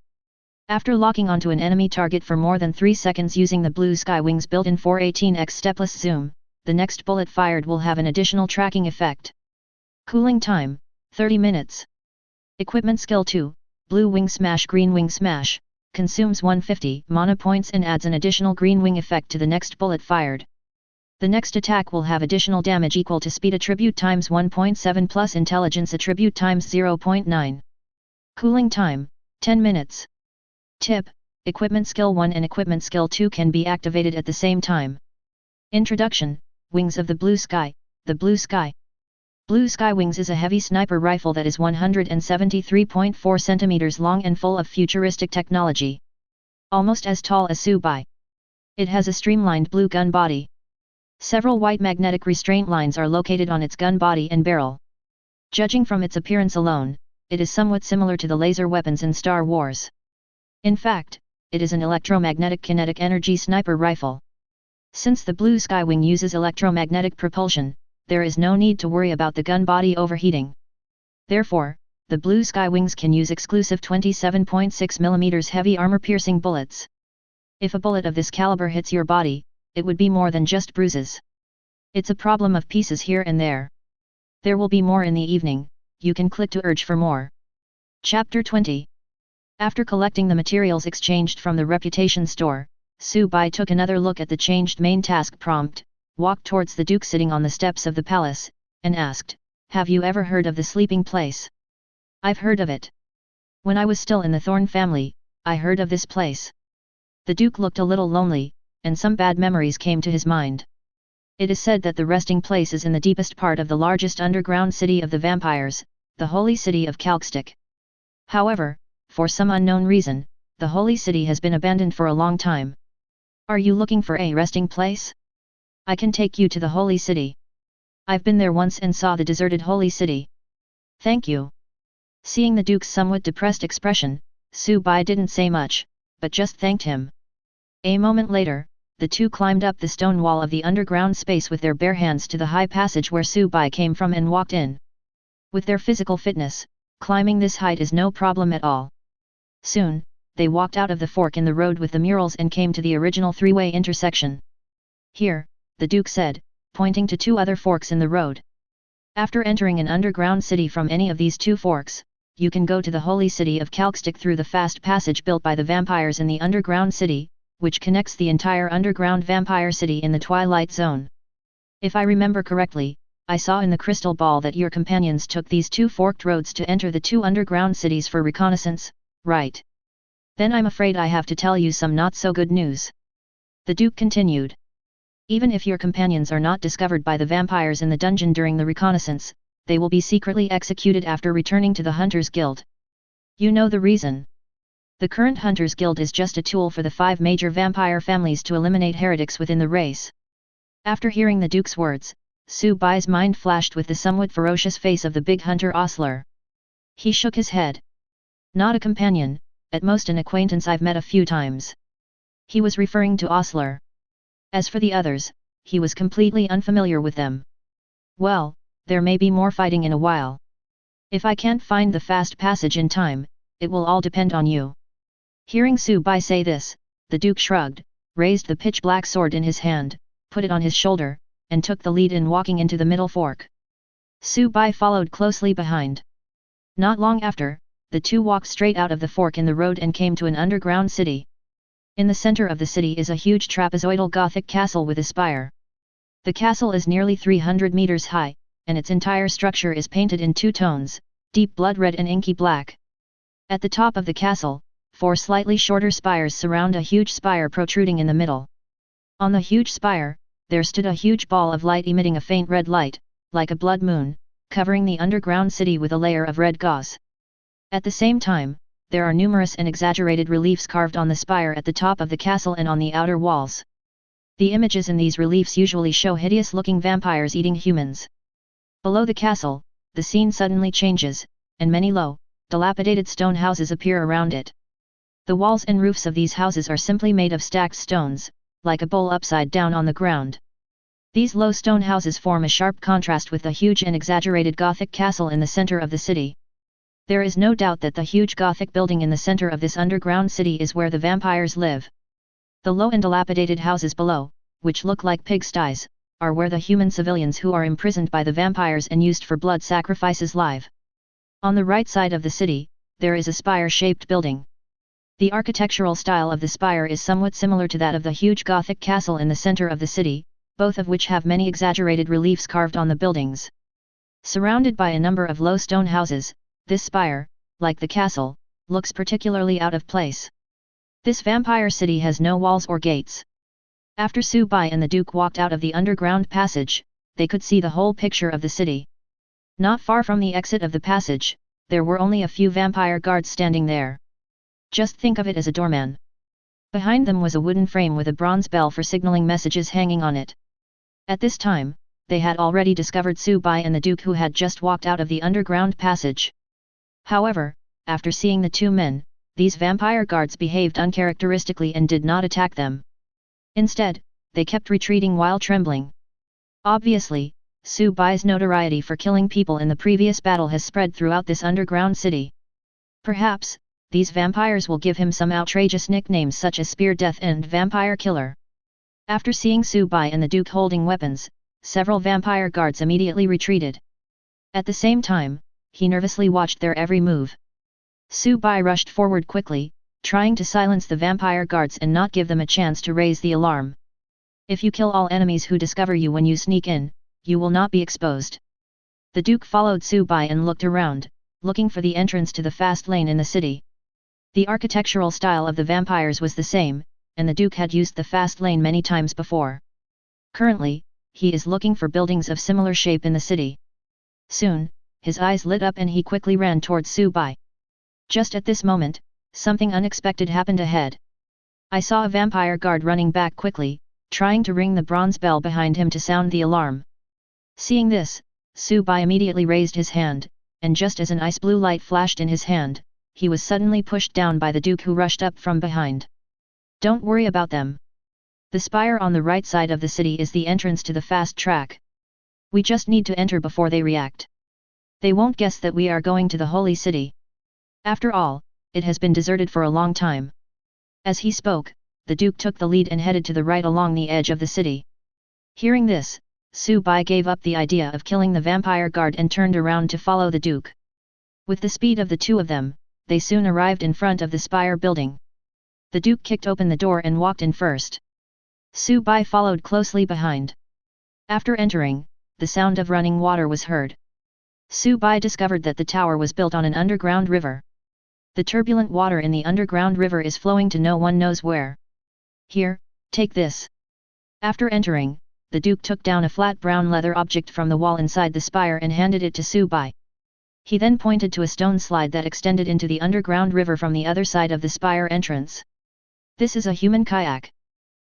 After locking onto an enemy target for more than 3 seconds using the Blue Sky Wings built-in 418x stepless zoom, the next bullet fired will have an additional tracking effect. Cooling time, 30 minutes. Equipment skill 2, Blue Wing Smash. Green Wing Smash, consumes 150 mana points and adds an additional green wing effect to the next bullet fired. The next attack will have additional damage equal to speed attribute times 1.7 plus intelligence attribute times 0.9. Cooling time, 10 minutes. Tip, Equipment Skill 1 and Equipment Skill 2 can be activated at the same time. Introduction, Wings of the Blue Sky. The Blue Sky. Blue Sky Wings is a heavy sniper rifle that is 173.4 cm long and full of futuristic technology. Almost as tall as Su Bai. It has a streamlined blue gun body. Several white magnetic restraint lines are located on its gun body and barrel. Judging from its appearance alone, it is somewhat similar to the laser weapons in Star Wars. In fact, it is an electromagnetic kinetic energy sniper rifle. Since the Blue Sky Wing uses electromagnetic propulsion, there is no need to worry about the gun body overheating. Therefore, the Blue Sky Wings can use exclusive 27.6 mm heavy armor-piercing bullets. If a bullet of this caliber hits your body, it would be more than just bruises. It's a problem of pieces here and there. There will be more in the evening, you can click to urge for more. Chapter 20. After collecting the materials exchanged from the reputation store, Su Bai took another look at the changed main task prompt, walked towards the Duke sitting on the steps of the palace, and asked, "Have you ever heard of the sleeping place?" "I've heard of it. When I was still in the Thorn family, I heard of this place." The Duke looked a little lonely, and some bad memories came to his mind. It is said that the resting place is in the deepest part of the largest underground city of the vampires, the holy city of Kalkstick. However, for some unknown reason, the holy city has been abandoned for a long time. "Are you looking for a resting place? I can take you to the holy city." I've been there once and saw the deserted holy city. Thank you. Seeing the Duke's somewhat depressed expression, Su Bai didn't say much, but just thanked him. A moment later, the two climbed up the stone wall of the underground space with their bare hands to the high passage where Su Bai came from and walked in. With their physical fitness, climbing this height is no problem at all. Soon, they walked out of the fork in the road with the murals and came to the original three-way intersection. Here, the Duke said, pointing to two other forks in the road. After entering an underground city from any of these two forks, you can go to the holy city of Kalkstick through the fast passage built by the vampires in the underground city, which connects the entire underground vampire city in the Twilight Zone. If I remember correctly, I saw in the crystal ball that your companions took these two forked roads to enter the two underground cities for reconnaissance, right? Then I'm afraid I have to tell you some not-so-good news. The Duke continued. Even if your companions are not discovered by the vampires in the dungeon during the reconnaissance, they will be secretly executed after returning to the Hunters Guild. You know the reason. The current Hunters Guild is just a tool for the 5 major vampire families to eliminate heretics within the race. After hearing the Duke's words, Su Bai's mind flashed with the somewhat ferocious face of the big hunter Osler. He shook his head. Not a companion, at most an acquaintance I've met a few times. He was referring to Osler. As for the others, he was completely unfamiliar with them. Well, there may be more fighting in a while. If I can't find the fast passage in time, it will all depend on you. Hearing Su Bai say this, the Duke shrugged, raised the pitch-black sword in his hand, put it on his shoulder, and took the lead in walking into the middle fork. Su Bai followed closely behind. Not long after, the two walked straight out of the fork in the road and came to an underground city. In the center of the city is a huge trapezoidal Gothic castle with a spire. The castle is nearly 300 meters high, and its entire structure is painted in 2 tones, deep blood red and inky black. At the top of the castle, 4 slightly shorter spires surround a huge spire protruding in the middle. On the huge spire, there stood a huge ball of light emitting a faint red light, like a blood moon, covering the underground city with a layer of red gauze. At the same time, there are numerous and exaggerated reliefs carved on the spire at the top of the castle and on the outer walls. The images in these reliefs usually show hideous-looking vampires eating humans. Below the castle, the scene suddenly changes, and many low, dilapidated stone houses appear around it. The walls and roofs of these houses are simply made of stacked stones, like a bowl upside down on the ground. These low stone houses form a sharp contrast with the huge and exaggerated Gothic castle in the center of the city. There is no doubt that the huge Gothic building in the center of this underground city is where the vampires live. The low and dilapidated houses below, which look like pigsties, are where the human civilians who are imprisoned by the vampires and used for blood sacrifices live. On the right side of the city, there is a spire-shaped building. The architectural style of the spire is somewhat similar to that of the huge Gothic castle in the center of the city, both of which have many exaggerated reliefs carved on the buildings. Surrounded by a number of low stone houses, this spire, like the castle, looks particularly out of place. This vampire city has no walls or gates. After Su Bai and the Duke walked out of the underground passage, they could see the whole picture of the city. Not far from the exit of the passage, there were only a few vampire guards standing there. Just think of it as a doorman. Behind them was a wooden frame with a bronze bell for signaling messages hanging on it. At this time, they had already discovered Su Bai and the Duke who had just walked out of the underground passage. However, after seeing the two men, these vampire guards behaved uncharacteristically and did not attack them. Instead, they kept retreating while trembling. Obviously, Su Bai's notoriety for killing people in the previous battle has spread throughout this underground city. Perhaps, these vampires will give him some outrageous nicknames such as Spear Death and Vampire Killer. After seeing Su Bai and the Duke holding weapons, several vampire guards immediately retreated. At the same time, he nervously watched their every move. Su Bai rushed forward quickly, trying to silence the vampire guards and not give them a chance to raise the alarm. If you kill all enemies who discover you when you sneak in, you will not be exposed. The Duke followed Su Bai and looked around, looking for the entrance to the fast lane in the city. The architectural style of the vampires was the same, and the Duke had used the fast lane many times before. Currently, he is looking for buildings of similar shape in the city. Soon, his eyes lit up and he quickly ran towards Su Bai. Just at this moment, something unexpected happened ahead. I saw a vampire guard running back quickly, trying to ring the bronze bell behind him to sound the alarm. Seeing this, Su Bai immediately raised his hand, and just as an ice blue light flashed in his hand, he was suddenly pushed down by the Duke, who rushed up from behind. Don't worry about them. The spire on the right side of the city is the entrance to the fast track. We just need to enter before they react. They won't guess that we are going to the holy city. After all, it has been deserted for a long time. As he spoke, the Duke took the lead and headed to the right along the edge of the city. Hearing this, Su Bai gave up the idea of killing the vampire guard and turned around to follow the Duke. With the speed of the two of them, they soon arrived in front of the spire building. The Duke kicked open the door and walked in first. Su Bai followed closely behind. After entering, the sound of running water was heard. Su Bai discovered that the tower was built on an underground river. The turbulent water in the underground river is flowing to no one knows where. Here, take this. After entering, the Duke took down a flat brown leather object from the wall inside the spire and handed it to Su Bai. He then pointed to a stone slide that extended into the underground river from the other side of the spire entrance. This is a human kayak.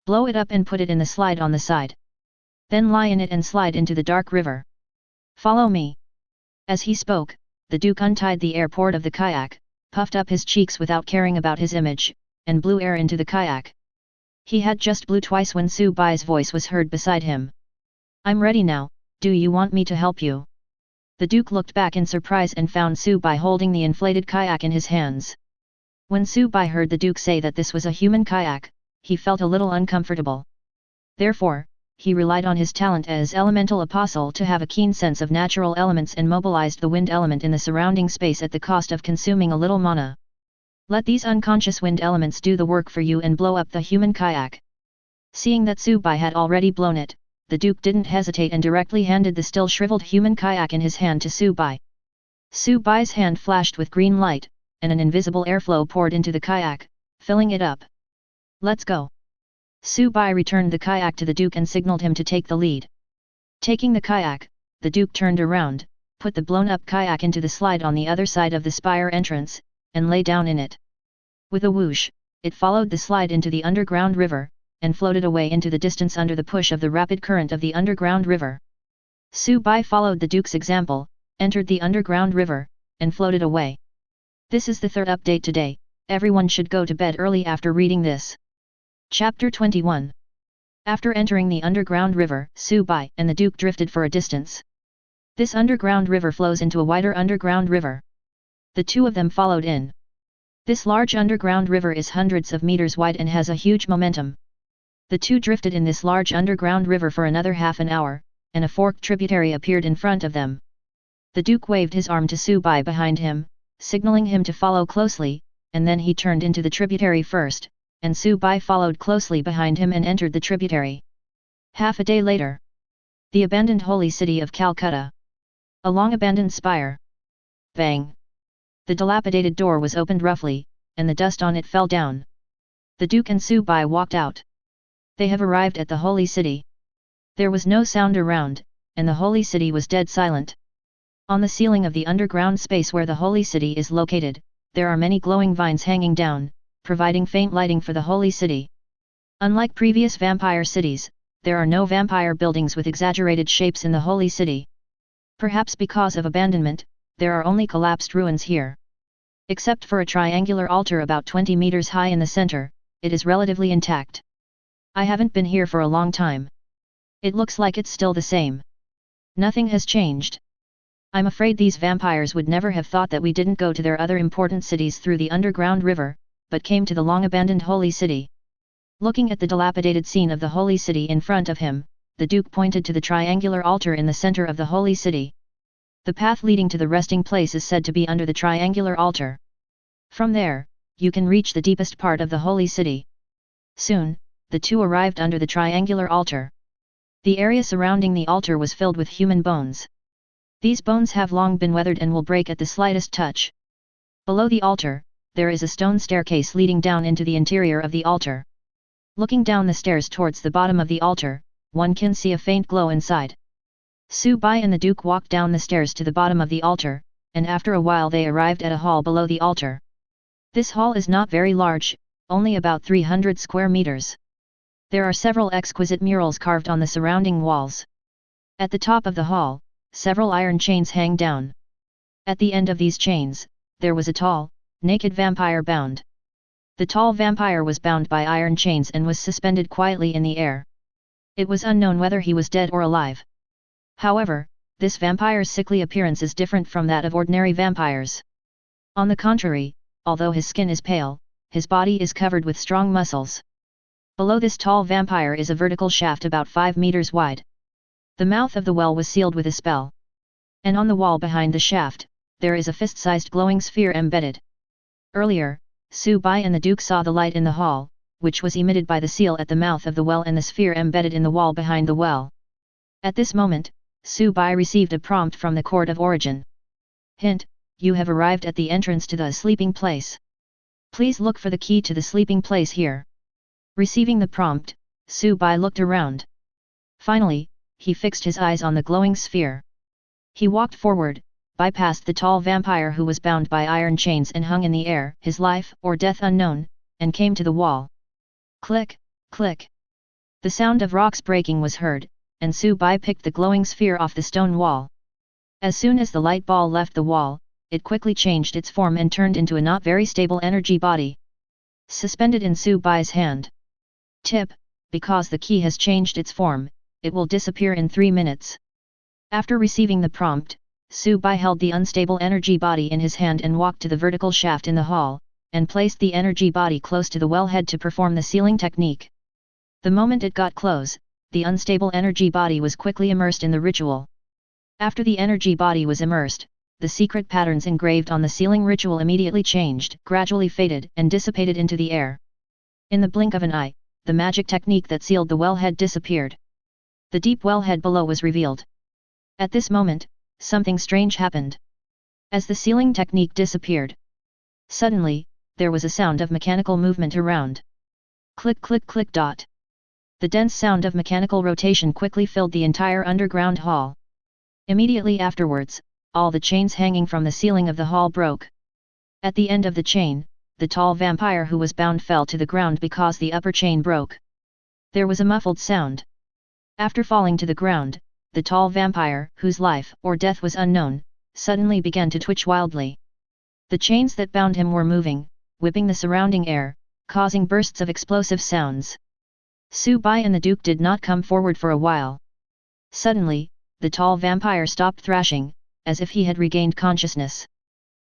Blow it up and put it in the slide on the side. Then lie in it and slide into the dark river. Follow me. As he spoke, the Duke untied the air port of the kayak, puffed up his cheeks without caring about his image, and blew air into the kayak. He had just blew twice when Su Bai's voice was heard beside him. I'm ready now, do you want me to help you? The Duke looked back in surprise and found Su Bai holding the inflated kayak in his hands. When Su Bai heard the Duke say that this was a human kayak, he felt a little uncomfortable. Therefore, he relied on his talent as elemental apostle to have a keen sense of natural elements and mobilized the wind element in the surrounding space at the cost of consuming a little mana. Let these unconscious wind elements do the work for you and blow up the human kayak. Seeing that Su Bai had already blown it, the Duke didn't hesitate and directly handed the still shriveled human kayak in his hand to Su Bai. Su Bai's hand flashed with green light, and an invisible airflow poured into the kayak, filling it up. Let's go. Su Bai returned the kayak to the Duke and signaled him to take the lead. Taking the kayak, the Duke turned around, put the blown-up kayak into the slide on the other side of the spire entrance, and lay down in it. With a whoosh, it followed the slide into the underground river, and floated away into the distance under the push of the rapid current of the underground river. Su Bai followed the Duke's example, entered the underground river, and floated away. This is the third update today. Everyone should go to bed early after reading this. Chapter 21. After entering the underground river, Su Bai and the Duke drifted for a distance. This underground river flows into a wider underground river. The two of them followed in. This large underground river is hundreds of meters wide and has a huge momentum. The two drifted in this large underground river for another half an hour, and a forked tributary appeared in front of them. The Duke waved his arm to Su Bai behind him, signaling him to follow closely, and then he turned into the tributary first, and Su Bai followed closely behind him and entered the tributary. Half a day later. The abandoned holy city of Calcutta. A long abandoned spire. Bang! The dilapidated door was opened roughly, and the dust on it fell down. The Duke and Su Bai walked out. They have arrived at the holy city. There was no sound around, and the holy city was dead silent. On the ceiling of the underground space where the holy city is located, there are many glowing vines hanging down, providing faint lighting for the holy city. Unlike previous vampire cities, there are no vampire buildings with exaggerated shapes in the holy city. Perhaps because of abandonment, there are only collapsed ruins here. Except for a triangular altar about 20 meters high in the center, it is relatively intact. I haven't been here for a long time. It looks like it's still the same. Nothing has changed. I'm afraid these vampires would never have thought that we didn't go to their other important cities through the underground river, but came to the long-abandoned holy city. Looking at the dilapidated scene of the holy city in front of him, the Duke pointed to the triangular altar in the center of the holy city. The path leading to the resting place is said to be under the triangular altar. From there, you can reach the deepest part of the holy city. Soon, the two arrived under the triangular altar. The area surrounding the altar was filled with human bones. These bones have long been weathered and will break at the slightest touch. Below the altar, there is a stone staircase leading down into the interior of the altar. Looking down the stairs towards the bottom of the altar, one can see a faint glow inside. Su Bai and the Duke walked down the stairs to the bottom of the altar, and after a while they arrived at a hall below the altar. This hall is not very large, only about 300 square meters. There are several exquisite murals carved on the surrounding walls. At the top of the hall, several iron chains hang down. At the end of these chains, there was a tall, naked vampire bound. The tall vampire was bound by iron chains and was suspended quietly in the air. It was unknown whether he was dead or alive. However, this vampire's sickly appearance is different from that of ordinary vampires. On the contrary, although his skin is pale, his body is covered with strong muscles. Below this tall vampire is a vertical shaft about 5 meters wide. The mouth of the well was sealed with a spell. And on the wall behind the shaft, there is a fist-sized glowing sphere embedded. Earlier, Su Bai and the Duke saw the light in the hall, which was emitted by the seal at the mouth of the well and the sphere embedded in the wall behind the well. At this moment, Su Bai received a prompt from the Court of Origin. Hint: you have arrived at the entrance to the sleeping place. Please look for the key to the sleeping place here. Receiving the prompt, Su Bai looked around. Finally, he fixed his eyes on the glowing sphere. He walked forward, bypassed the tall vampire who was bound by iron chains and hung in the air, his life or death unknown, and came to the wall. Click, click. The sound of rocks breaking was heard, and Su Bai picked the glowing sphere off the stone wall. As soon as the light ball left the wall, it quickly changed its form and turned into a not very stable energy body. Suspended in Su Bai's hand. Tip: because the key has changed its form, it will disappear in 3 minutes. After receiving the prompt, Su Bai held the unstable energy body in his hand and walked to the vertical shaft in the hall, and placed the energy body close to the wellhead to perform the sealing technique. The moment it got close, the unstable energy body was quickly immersed in the ritual. After the energy body was immersed, the secret patterns engraved on the sealing ritual immediately changed, gradually faded and dissipated into the air. In the blink of an eye, the magic technique that sealed the wellhead disappeared. The deep wellhead below was revealed. At this moment, something strange happened. As the sealing technique disappeared, suddenly, there was a sound of mechanical movement around. Click click click dot. The dense sound of mechanical rotation quickly filled the entire underground hall. Immediately afterwards, all the chains hanging from the ceiling of the hall broke. At the end of the chain, the tall vampire who was bound fell to the ground because the upper chain broke. There was a muffled sound. After falling to the ground, the tall vampire, whose life or death was unknown, suddenly began to twitch wildly. The chains that bound him were moving, whipping the surrounding air, causing bursts of explosive sounds. Su Bai and the Duke did not come forward for a while. Suddenly, the tall vampire stopped thrashing, as if he had regained consciousness.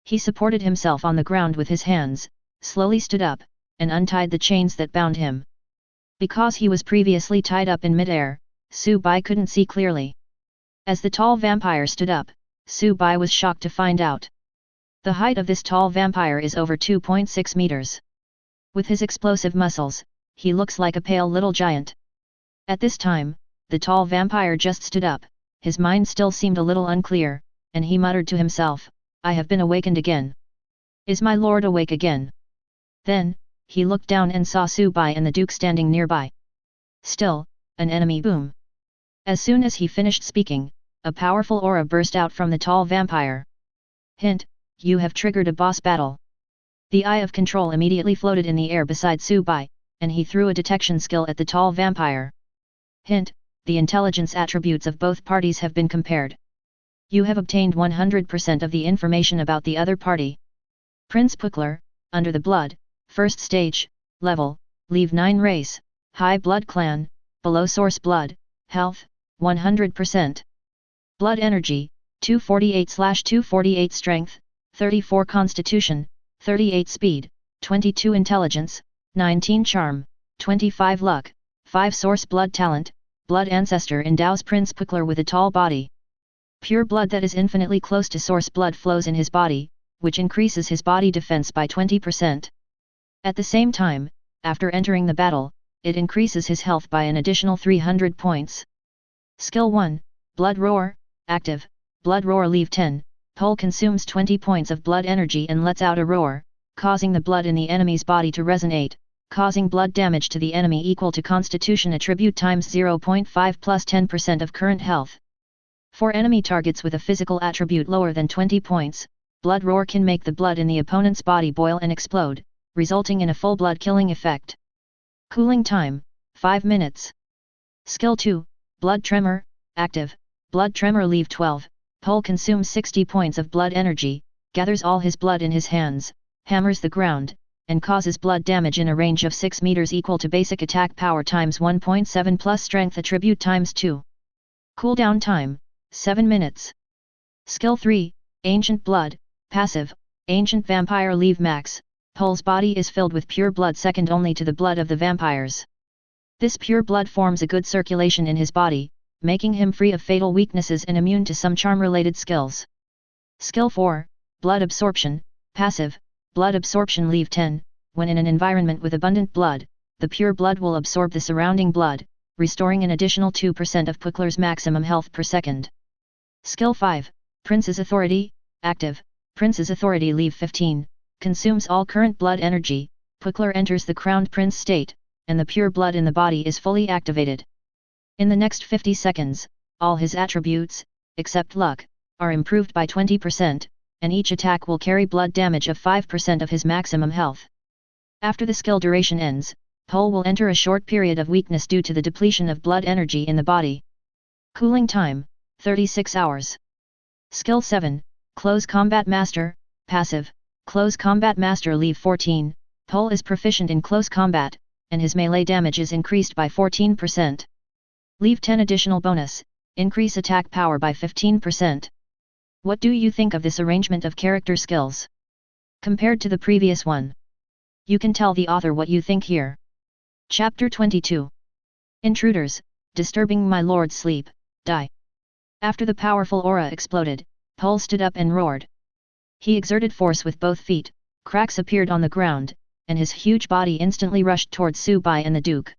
He supported himself on the ground with his hands, slowly stood up, and untied the chains that bound him. Because he was previously tied up in mid-air, Su Bai couldn't see clearly. As the tall vampire stood up, Su Bai was shocked to find out. The height of this tall vampire is over 2.6 meters. With his explosive muscles, he looks like a pale little giant. At this time, the tall vampire just stood up, his mind still seemed a little unclear, and he muttered to himself, "I have been awakened again. Is my lord awake again?" Then, he looked down and saw Su Bai and the Duke standing nearby. Still, an enemy boom. As soon as he finished speaking, a powerful aura burst out from the tall vampire. Hint: you have triggered a boss battle. The eye of control immediately floated in the air beside Su Bai, and he threw a detection skill at the tall vampire. Hint: the intelligence attributes of both parties have been compared. You have obtained 100% of the information about the other party. Prince Puckler, under the blood, first stage, level, leave 9 race, high blood clan, below source blood, health, 100%. Blood energy, 248/248 strength, 34 constitution, 38 speed, 22 intelligence, 19 charm, 25 luck, 5 source blood talent. Blood ancestor endows Prince Puckler with a tall body. Pure blood that is infinitely close to source blood flows in his body, which increases his body defense by 20%. At the same time, after entering the battle, it increases his health by an additional 300 points. Skill 1, Blood Roar, active, Blood Roar leave 10, Pole consumes 20 points of blood energy and lets out a roar, causing the blood in the enemy's body to resonate, causing blood damage to the enemy equal to Constitution attribute times 0.5 plus 10% of current health. For enemy targets with a physical attribute lower than 20 points, Blood Roar can make the blood in the opponent's body boil and explode, resulting in a full blood killing effect. Cooling time, 5 minutes. Skill 2, Blood Tremor, active, Blood Tremor Leave 12, Pole consumes 60 points of blood energy, gathers all his blood in his hands, hammers the ground, and causes blood damage in a range of 6 meters equal to basic attack power times 1.7 plus strength attribute times 2. Cooldown time, 7 minutes. Skill 3, Ancient Blood, Passive, Ancient Vampire Leave Max, Pole's body is filled with pure blood second only to the blood of the vampires. This pure blood forms a good circulation in his body, making him free of fatal weaknesses and immune to some charm-related skills. Skill 4, Blood Absorption, Passive, Blood Absorption Leave 10, when in an environment with abundant blood, the pure blood will absorb the surrounding blood, restoring an additional 2% of Puckler's maximum health per second. Skill 5, Prince's Authority, Active, Prince's Authority Leave 15, consumes all current blood energy, Puckler enters the crowned prince state, and the pure blood in the body is fully activated. In the next 50 seconds, all his attributes, except luck, are improved by 20%, and each attack will carry blood damage of 5% of his maximum health. After the skill duration ends, Pole will enter a short period of weakness due to the depletion of blood energy in the body. Cooling time, 36 hours. Skill 7, Close Combat Master, Passive, Close Combat Master Leave 14, Pole is proficient in close combat, and his melee damage is increased by 14%. Leave 10 additional bonus, increase attack power by 15%. What do you think of this arrangement of character skills? Compared to the previous one. You can tell the author what you think here. Chapter 22. Intruders, disturbing my lord's sleep, die. After the powerful aura exploded, Pole stood up and roared. He exerted force with both feet, cracks appeared on the ground, and his huge body instantly rushed towards Subai and the Duke.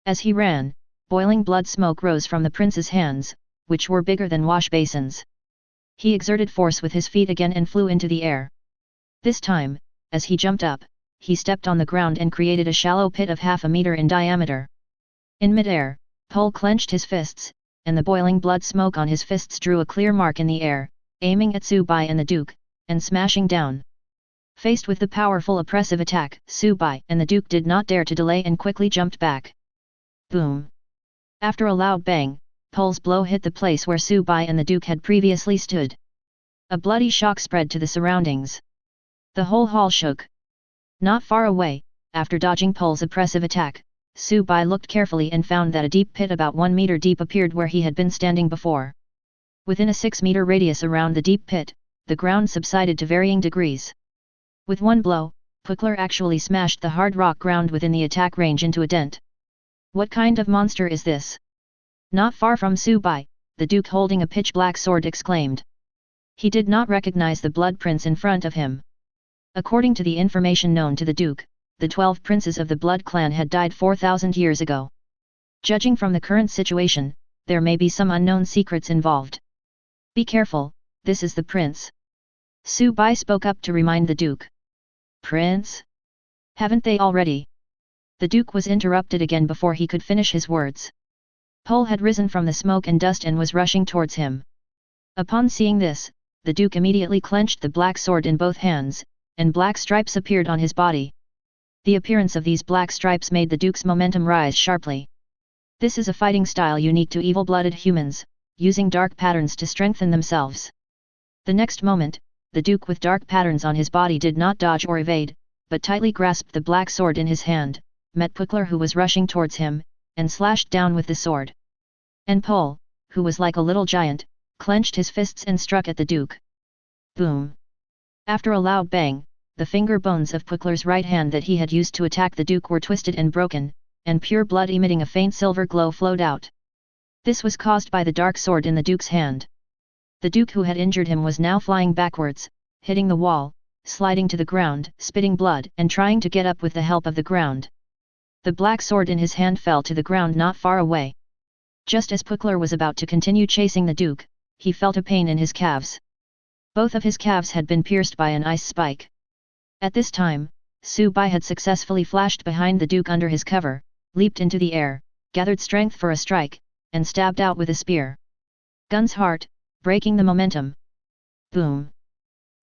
As he ran, boiling blood smoke rose from the prince's hands, which were bigger than wash basins. He exerted force with his feet again and flew into the air. This time, as he jumped up, he stepped on the ground and created a shallow pit of half a meter in diameter. In midair, Pole clenched his fists, and the boiling blood smoke on his fists drew a clear mark in the air, aiming at Subai and the Duke, and smashing down. Faced with the powerful oppressive attack, Subai and the Duke did not dare to delay and quickly jumped back. Boom! After a loud bang, Pole's blow hit the place where Subai and the Duke had previously stood. A bloody shock spread to the surroundings. The whole hall shook. Not far away, after dodging Pole's oppressive attack, Subai looked carefully and found that a deep pit about 1 meter deep appeared where he had been standing before. Within a 6-meter radius around the deep pit, the ground subsided to varying degrees. With one blow, Puckler actually smashed the hard rock ground within the attack range into a dent. What kind of monster is this? Not far from Subai, the Duke holding a pitch-black sword exclaimed. He did not recognize the Blood Prince in front of him. According to the information known to the Duke, the 12 princes of the Blood Clan had died 4,000 years ago. Judging from the current situation, there may be some unknown secrets involved. Be careful, this is the prince. Subai spoke up to remind the Duke. Prince? Haven't they already? The Duke was interrupted again before he could finish his words. Pole had risen from the smoke and dust and was rushing towards him. Upon seeing this, the Duke immediately clenched the black sword in both hands, and black stripes appeared on his body. The appearance of these black stripes made the Duke's momentum rise sharply. This is a fighting style unique to evil-blooded humans, using dark patterns to strengthen themselves. The next moment, the Duke with dark patterns on his body did not dodge or evade, but tightly grasped the black sword in his hand, met Puckler who was rushing towards him, and slashed down with the sword. And Pole, who was like a little giant, clenched his fists and struck at the Duke. Boom! After a loud bang, the finger bones of Puckler's right hand that he had used to attack the Duke were twisted and broken, and pure blood emitting a faint silver glow flowed out. This was caused by the dark sword in the Duke's hand. The Duke who had injured him was now flying backwards, hitting the wall, sliding to the ground, spitting blood and trying to get up with the help of the ground. The black sword in his hand fell to the ground not far away. Just as Puckler was about to continue chasing the Duke, he felt a pain in his calves. Both of his calves had been pierced by an ice spike. At this time, Subai had successfully flashed behind the Duke under his cover, leaped into the air, gathered strength for a strike, and stabbed out with a spear. Gun's heart, breaking the momentum. Boom!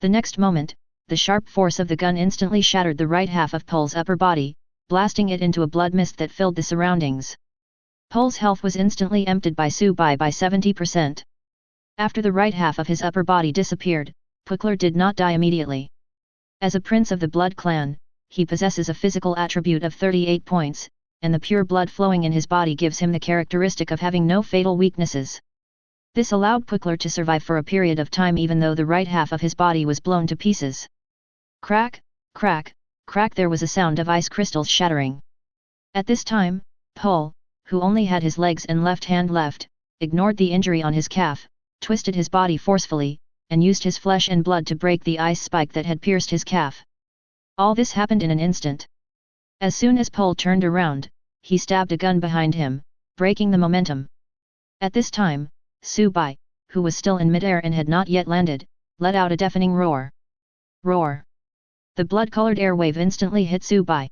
The next moment, the sharp force of the gun instantly shattered the right half of Pole's upper body, blasting it into a blood mist that filled the surroundings. Pole's health was instantly emptied by Subai by 70%. After the right half of his upper body disappeared, Pukler did not die immediately. As a prince of the blood clan, he possesses a physical attribute of 38 points, and the pure blood flowing in his body gives him the characteristic of having no fatal weaknesses. This allowed Pukler to survive for a period of time even though the right half of his body was blown to pieces. Crack, crack, crack, there was a sound of ice crystals shattering. At this time, Pol, who only had his legs and left hand left, ignored the injury on his calf, twisted his body forcefully, and used his flesh and blood to break the ice spike that had pierced his calf. All this happened in an instant. As soon as Pol turned around, he stabbed a gun behind him, breaking the momentum. At this time, Subai, who was still in midair and had not yet landed, let out a deafening roar. Roar! The blood-colored air wave instantly hit Subai.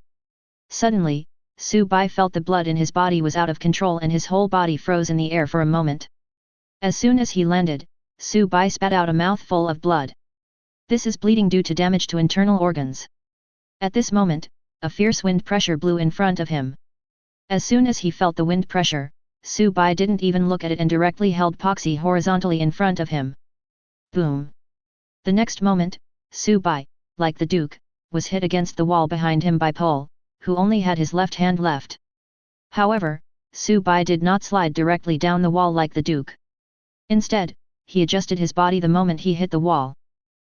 Suddenly, Subai felt the blood in his body was out of control and his whole body froze in the air for a moment. As soon as he landed, Subai spat out a mouthful of blood. This is bleeding due to damage to internal organs. At this moment, a fierce wind pressure blew in front of him. As soon as he felt the wind pressure, Subai didn't even look at it and directly held Poxy horizontally in front of him. Boom! The next moment, Subai, like the Duke, was hit against the wall behind him by Pol, who only had his left hand left. However, Subai did not slide directly down the wall like the Duke. Instead, he adjusted his body the moment he hit the wall.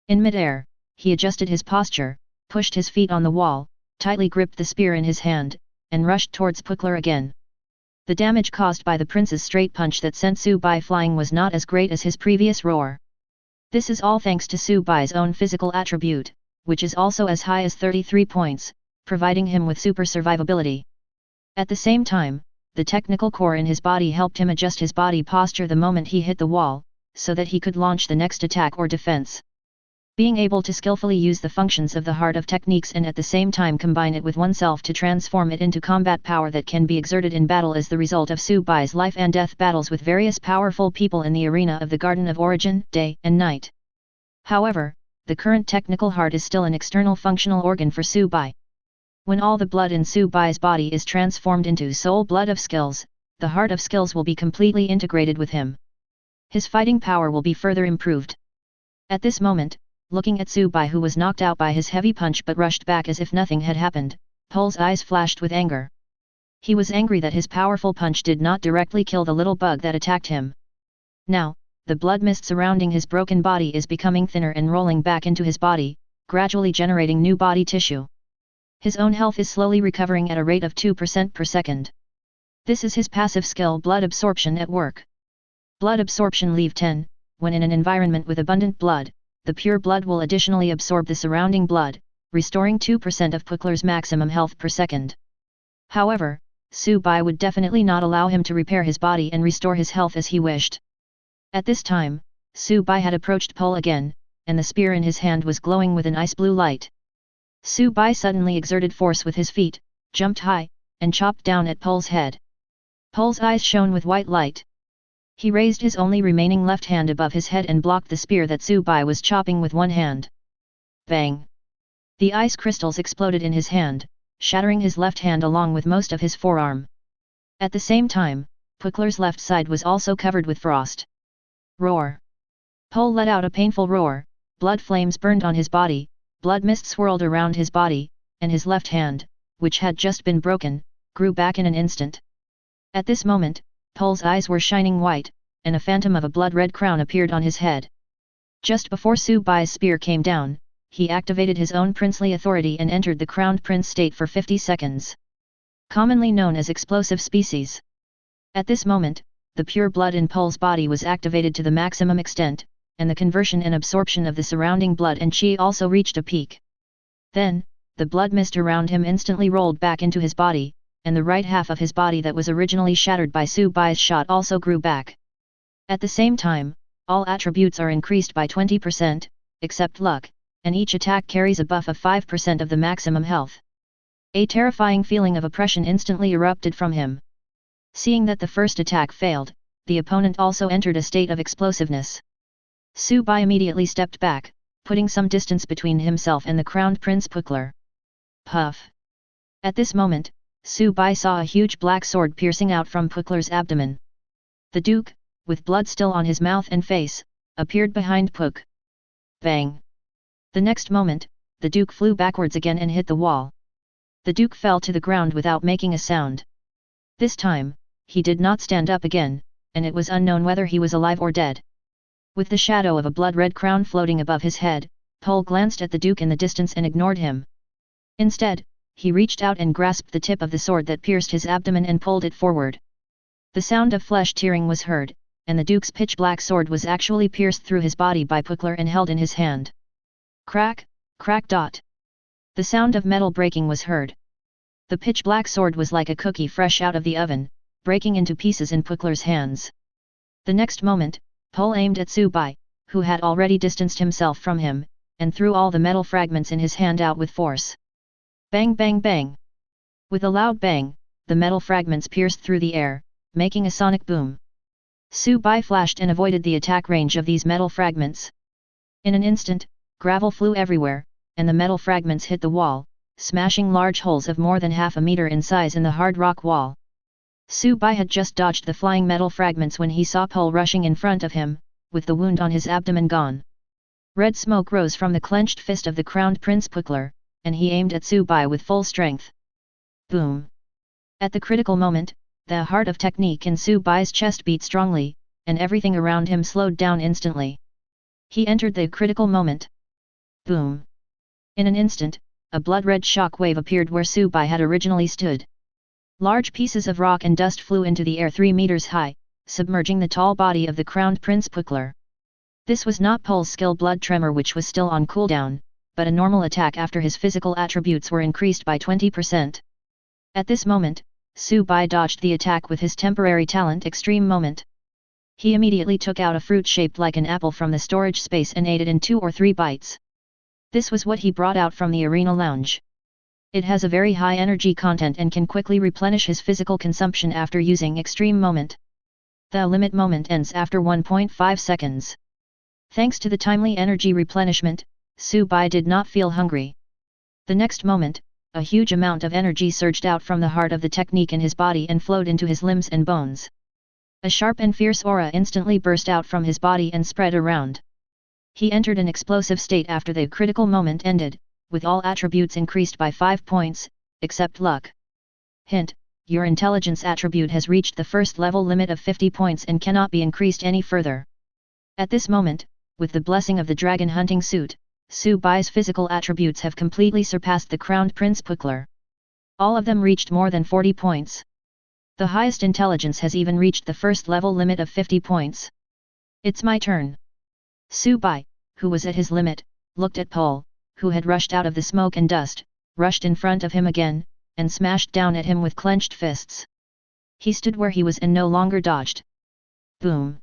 In midair, he adjusted his posture, pushed his feet on the wall, tightly gripped the spear in his hand, and rushed towards Pukler again. The damage caused by the prince's straight punch that sent Subai flying was not as great as his previous roar. This is all thanks to Subai's own physical attribute, which is also as high as 33 points, providing him with super survivability. At the same time, the technical core in his body helped him adjust his body posture the moment he hit the wall, so that he could launch the next attack or defense. Being able to skillfully use the functions of the heart of techniques and at the same time combine it with oneself to transform it into combat power that can be exerted in battle is the result of Subai's life and death battles with various powerful people in the arena of the Garden of Origin, day and night. However, the current technical heart is still an external functional organ for Subai. When all the blood in Subai's body is transformed into soul blood of skills, the heart of skills will be completely integrated with him. His fighting power will be further improved. At this moment, looking at Subai who was knocked out by his heavy punch but rushed back as if nothing had happened, Pol's eyes flashed with anger. He was angry that his powerful punch did not directly kill the little bug that attacked him. Now, the blood mist surrounding his broken body is becoming thinner and rolling back into his body, gradually generating new body tissue. His own health is slowly recovering at a rate of 2% per second. This is his passive skill blood absorption at work. Blood absorption leave 10, when in an environment with abundant blood, the pure blood will additionally absorb the surrounding blood, restoring 2% of Pukler's maximum health per second. However, Subai would definitely not allow him to repair his body and restore his health as he wished. At this time, Subai had approached Pol again, and the spear in his hand was glowing with an ice blue light. Subai suddenly exerted force with his feet, jumped high, and chopped down at Pol's head. Pol's eyes shone with white light. He raised his only remaining left hand above his head and blocked the spear that Subai was chopping with one hand. Bang! The ice crystals exploded in his hand, shattering his left hand along with most of his forearm. At the same time, Pukler's left side was also covered with frost. Roar! Pol let out a painful roar, blood flames burned on his body, blood mist swirled around his body, and his left hand, which had just been broken, grew back in an instant. At this moment, Pol's eyes were shining white, and a phantom of a blood-red crown appeared on his head. Just before Subai's spear came down, he activated his own princely authority and entered the crowned prince state for 50 seconds. Commonly known as explosive species. At this moment, the pure blood in Pol's body was activated to the maximum extent, and the conversion and absorption of the surrounding blood and chi also reached a peak. Then, the blood mist around him instantly rolled back into his body, and the right half of his body that was originally shattered by Subai's shot also grew back. At the same time, all attributes are increased by 20%, except luck, and each attack carries a buff of 5% of the maximum health. A terrifying feeling of oppression instantly erupted from him. Seeing that the first attack failed, the opponent also entered a state of explosiveness. Subai immediately stepped back, putting some distance between himself and the crowned Prince Pukler. Puff! At this moment, Subai saw a huge black sword piercing out from Pukler's abdomen. The Duke, with blood still on his mouth and face, appeared behind Puck. Bang! The next moment, the Duke flew backwards again and hit the wall. The Duke fell to the ground without making a sound. This time, he did not stand up again, and it was unknown whether he was alive or dead. With the shadow of a blood-red crown floating above his head, Pole glanced at the Duke in the distance and ignored him. Instead, he reached out and grasped the tip of the sword that pierced his abdomen and pulled it forward. The sound of flesh tearing was heard, and the Duke's pitch-black sword was actually pierced through his body by Puckler and held in his hand. Crack, crack dot. The sound of metal breaking was heard. The pitch-black sword was like a cookie fresh out of the oven, breaking into pieces in Puckler's hands. The next moment, Pole aimed at Subai, who had already distanced himself from him, and threw all the metal fragments in his hand out with force. Bang bang bang! With a loud bang, the metal fragments pierced through the air, making a sonic boom. Subai flashed and avoided the attack range of these metal fragments. In an instant, gravel flew everywhere, and the metal fragments hit the wall, smashing large holes of more than half a meter in size in the hard rock wall. Subai had just dodged the flying metal fragments when he saw Pole rushing in front of him, with the wound on his abdomen gone. Red smoke rose from the clenched fist of the crowned Prince Puckler, and he aimed at Subai with full strength. Boom! At the critical moment, the heart of technique in Subai's chest beat strongly, and everything around him slowed down instantly. He entered the critical moment. Boom! In an instant, a blood-red shock wave appeared where Subai had originally stood. Large pieces of rock and dust flew into the air 3 meters high, submerging the tall body of the crowned Prince Puckler. This was not Pole's skill blood tremor which was still on cooldown, but a normal attack after his physical attributes were increased by 20%. At this moment, Subai dodged the attack with his temporary talent Extreme Moment. He immediately took out a fruit shaped like an apple from the storage space and ate it in 2 or 3 bites. This was what he brought out from the arena lounge. It has a very high energy content and can quickly replenish his physical consumption after using Extreme Moment. The limit moment ends after 1.5 seconds. Thanks to the timely energy replenishment, Subai did not feel hungry. The next moment, a huge amount of energy surged out from the heart of the technique in his body and flowed into his limbs and bones. A sharp and fierce aura instantly burst out from his body and spread around. He entered an explosive state after the critical moment ended, with all attributes increased by 5 points, except luck. Hint: your intelligence attribute has reached the first level limit of 50 points and cannot be increased any further. At this moment, with the blessing of the dragon hunting suit, Subai's physical attributes have completely surpassed the crowned Prince Puckler. All of them reached more than 40 points. The highest intelligence has even reached the first level limit of 50 points. It's my turn. Subai, who was at his limit, looked at Pole, who had rushed out of the smoke and dust, rushed in front of him again, and smashed down at him with clenched fists. He stood where he was and no longer dodged. Boom!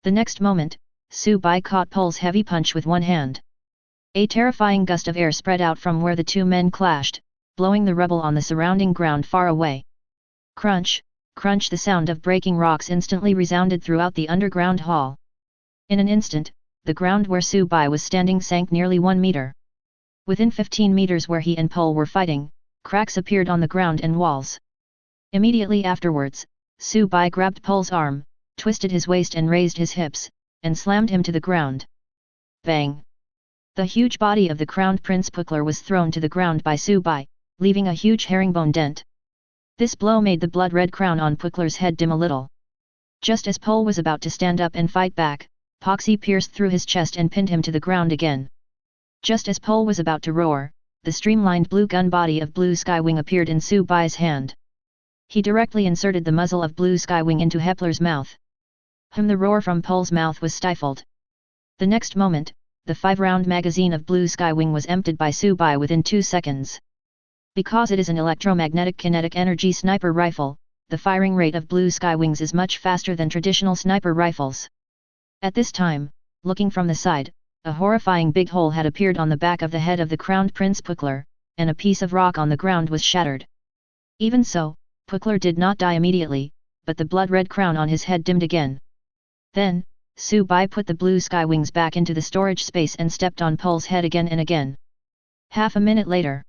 The next moment, Subai caught Pole's heavy punch with one hand. A terrifying gust of air spread out from where the two men clashed, blowing the rubble on the surrounding ground far away. Crunch, crunch! The sound of breaking rocks instantly resounded throughout the underground hall. In an instant, the ground where Subai was standing sank nearly 1 meter. Within 15 meters where he and Pole were fighting, cracks appeared on the ground and walls. Immediately afterwards, Subai grabbed Pole's arm, twisted his waist and raised his hips, and slammed him to the ground. Bang! The huge body of the crowned Prince Puckler was thrown to the ground by Subai, leaving a huge herringbone dent. This blow made the blood-red crown on Puckler's head dim a little. Just as Pole was about to stand up and fight back, Poxy pierced through his chest and pinned him to the ground again. Just as Pole was about to roar, the streamlined blue gun body of Blue Skywing appeared in Subai's hand. He directly inserted the muzzle of Blue Skywing into Hepler's mouth. The roar from Pole's mouth was stifled. The next moment, the 5-round magazine of Blue Skywing was emptied by Subai within 2 seconds. Because it is an electromagnetic kinetic energy sniper rifle, the firing rate of Blue Skywings is much faster than traditional sniper rifles. At this time, looking from the side, a horrifying big hole had appeared on the back of the head of the crowned Prince Puckler, and a piece of rock on the ground was shattered. Even so, Puckler did not die immediately, but the blood-red crown on his head dimmed again. Then, Subai put the Blue Skywings back into the storage space and stepped on Pole's head again and again. Half a minute later,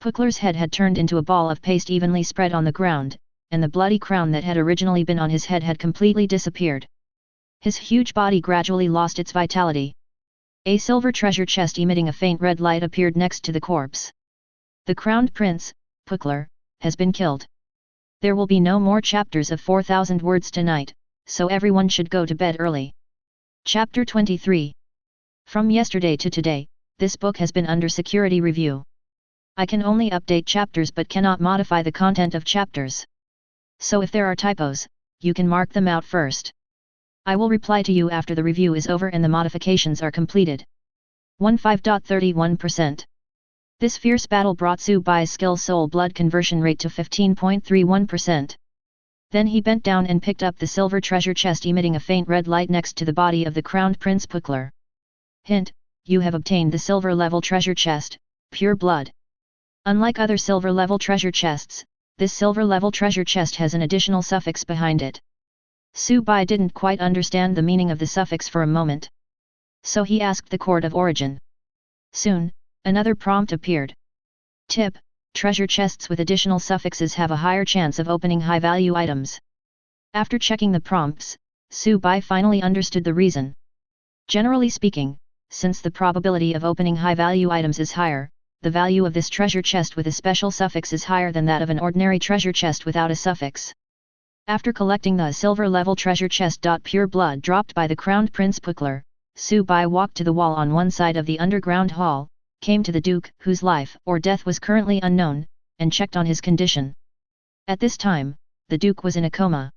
Puckler's head had turned into a ball of paste evenly spread on the ground, and the bloody crown that had originally been on his head had completely disappeared. His huge body gradually lost its vitality. A silver treasure chest emitting a faint red light appeared next to the corpse. The crowned prince, Puckler, has been killed. There will be no more chapters of 4,000 words tonight, so everyone should go to bed early. Chapter 23. From yesterday to today, this book has been under security review. I can only update chapters but cannot modify the content of chapters. So if there are typos, you can mark them out first. I will reply to you after the review is over and the modifications are completed. 15.31%. This fierce battle brought Su Bai's skill soul blood conversion rate to 15.31%. Then he bent down and picked up the silver treasure chest emitting a faint red light next to the body of the crowned Prince Puckler. Hint: you have obtained the silver level treasure chest, Pure Blood. Unlike other silver level treasure chests, this silver level treasure chest has an additional suffix behind it. Su Bai didn't quite understand the meaning of the suffix for a moment. So he asked the court of origin. Soon, another prompt appeared. Tip: treasure chests with additional suffixes have a higher chance of opening high-value items. After checking the prompts, Su Bai finally understood the reason. Generally speaking, since the probability of opening high-value items is higher, the value of this treasure chest with a special suffix is higher than that of an ordinary treasure chest without a suffix. After collecting the silver-level treasure chest. Pure Blood dropped by the crowned Prince Puckler, Su Bai walked to the wall on one side of the underground hall, came to the Duke, whose life or death was currently unknown, and checked on his condition. At this time, the Duke was in a coma.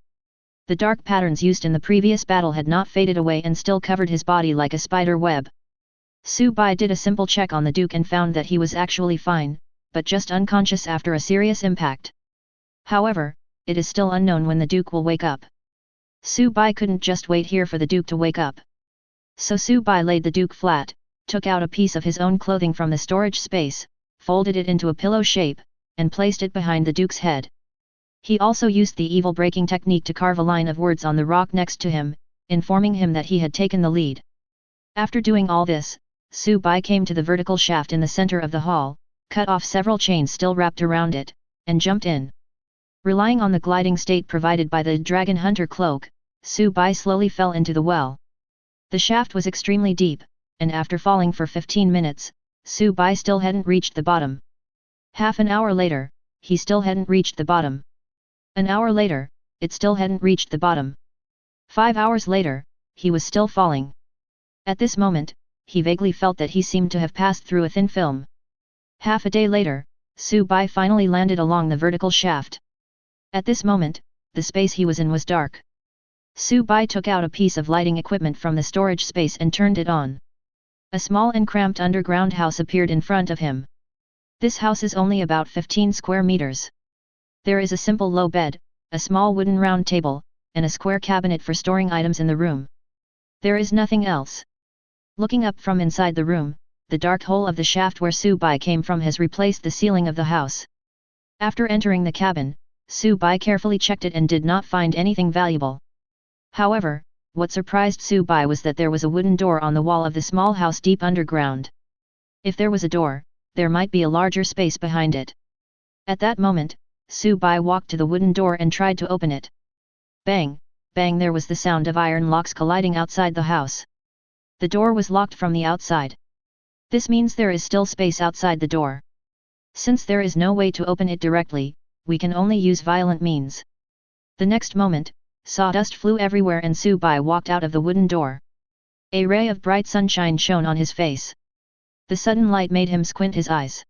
The dark patterns used in the previous battle had not faded away and still covered his body like a spider web. Su Bai did a simple check on the Duke and found that he was actually fine, but just unconscious after a serious impact. However, it is still unknown when the Duke will wake up. Su Bai couldn't just wait here for the Duke to wake up. So Su Bai laid the Duke flat, took out a piece of his own clothing from the storage space, folded it into a pillow shape, and placed it behind the Duke's head. He also used the evil breaking technique to carve a line of words on the rock next to him, informing him that he had taken the lead. After doing all this, Su Bai came to the vertical shaft in the center of the hall, cut off several chains still wrapped around it, and jumped in. Relying on the gliding state provided by the Dragon Hunter cloak, Su Bai slowly fell into the well. The shaft was extremely deep, and after falling for 15 minutes, Su Bai still hadn't reached the bottom. Half an hour later, he still hadn't reached the bottom. An hour later, it still hadn't reached the bottom. 5 hours later, he was still falling. At this moment, he vaguely felt that he seemed to have passed through a thin film. Half a day later, Su Bai finally landed along the vertical shaft. At this moment, the space he was in was dark. Su Bai took out a piece of lighting equipment from the storage space and turned it on. A small and cramped underground house appeared in front of him. This house is only about 15 square meters. There is a simple low bed, a small wooden round table, and a square cabinet for storing items in the room. There is nothing else. Looking up from inside the room, the dark hole of the shaft where Su Bai came from has replaced the ceiling of the house. After entering the cabin, Su Bai carefully checked it and did not find anything valuable. However, what surprised Su Bai was that there was a wooden door on the wall of the small house deep underground. If there was a door, there might be a larger space behind it. At that moment, Su Bai walked to the wooden door and tried to open it. Bang, bang, there was the sound of iron locks colliding outside the house. The door was locked from the outside. This means there is still space outside the door. Since there is no way to open it directly, we can only use violent means. The next moment, sawdust flew everywhere and Su Bai walked out of the wooden door. A ray of bright sunshine shone on his face. The sudden light made him squint his eyes.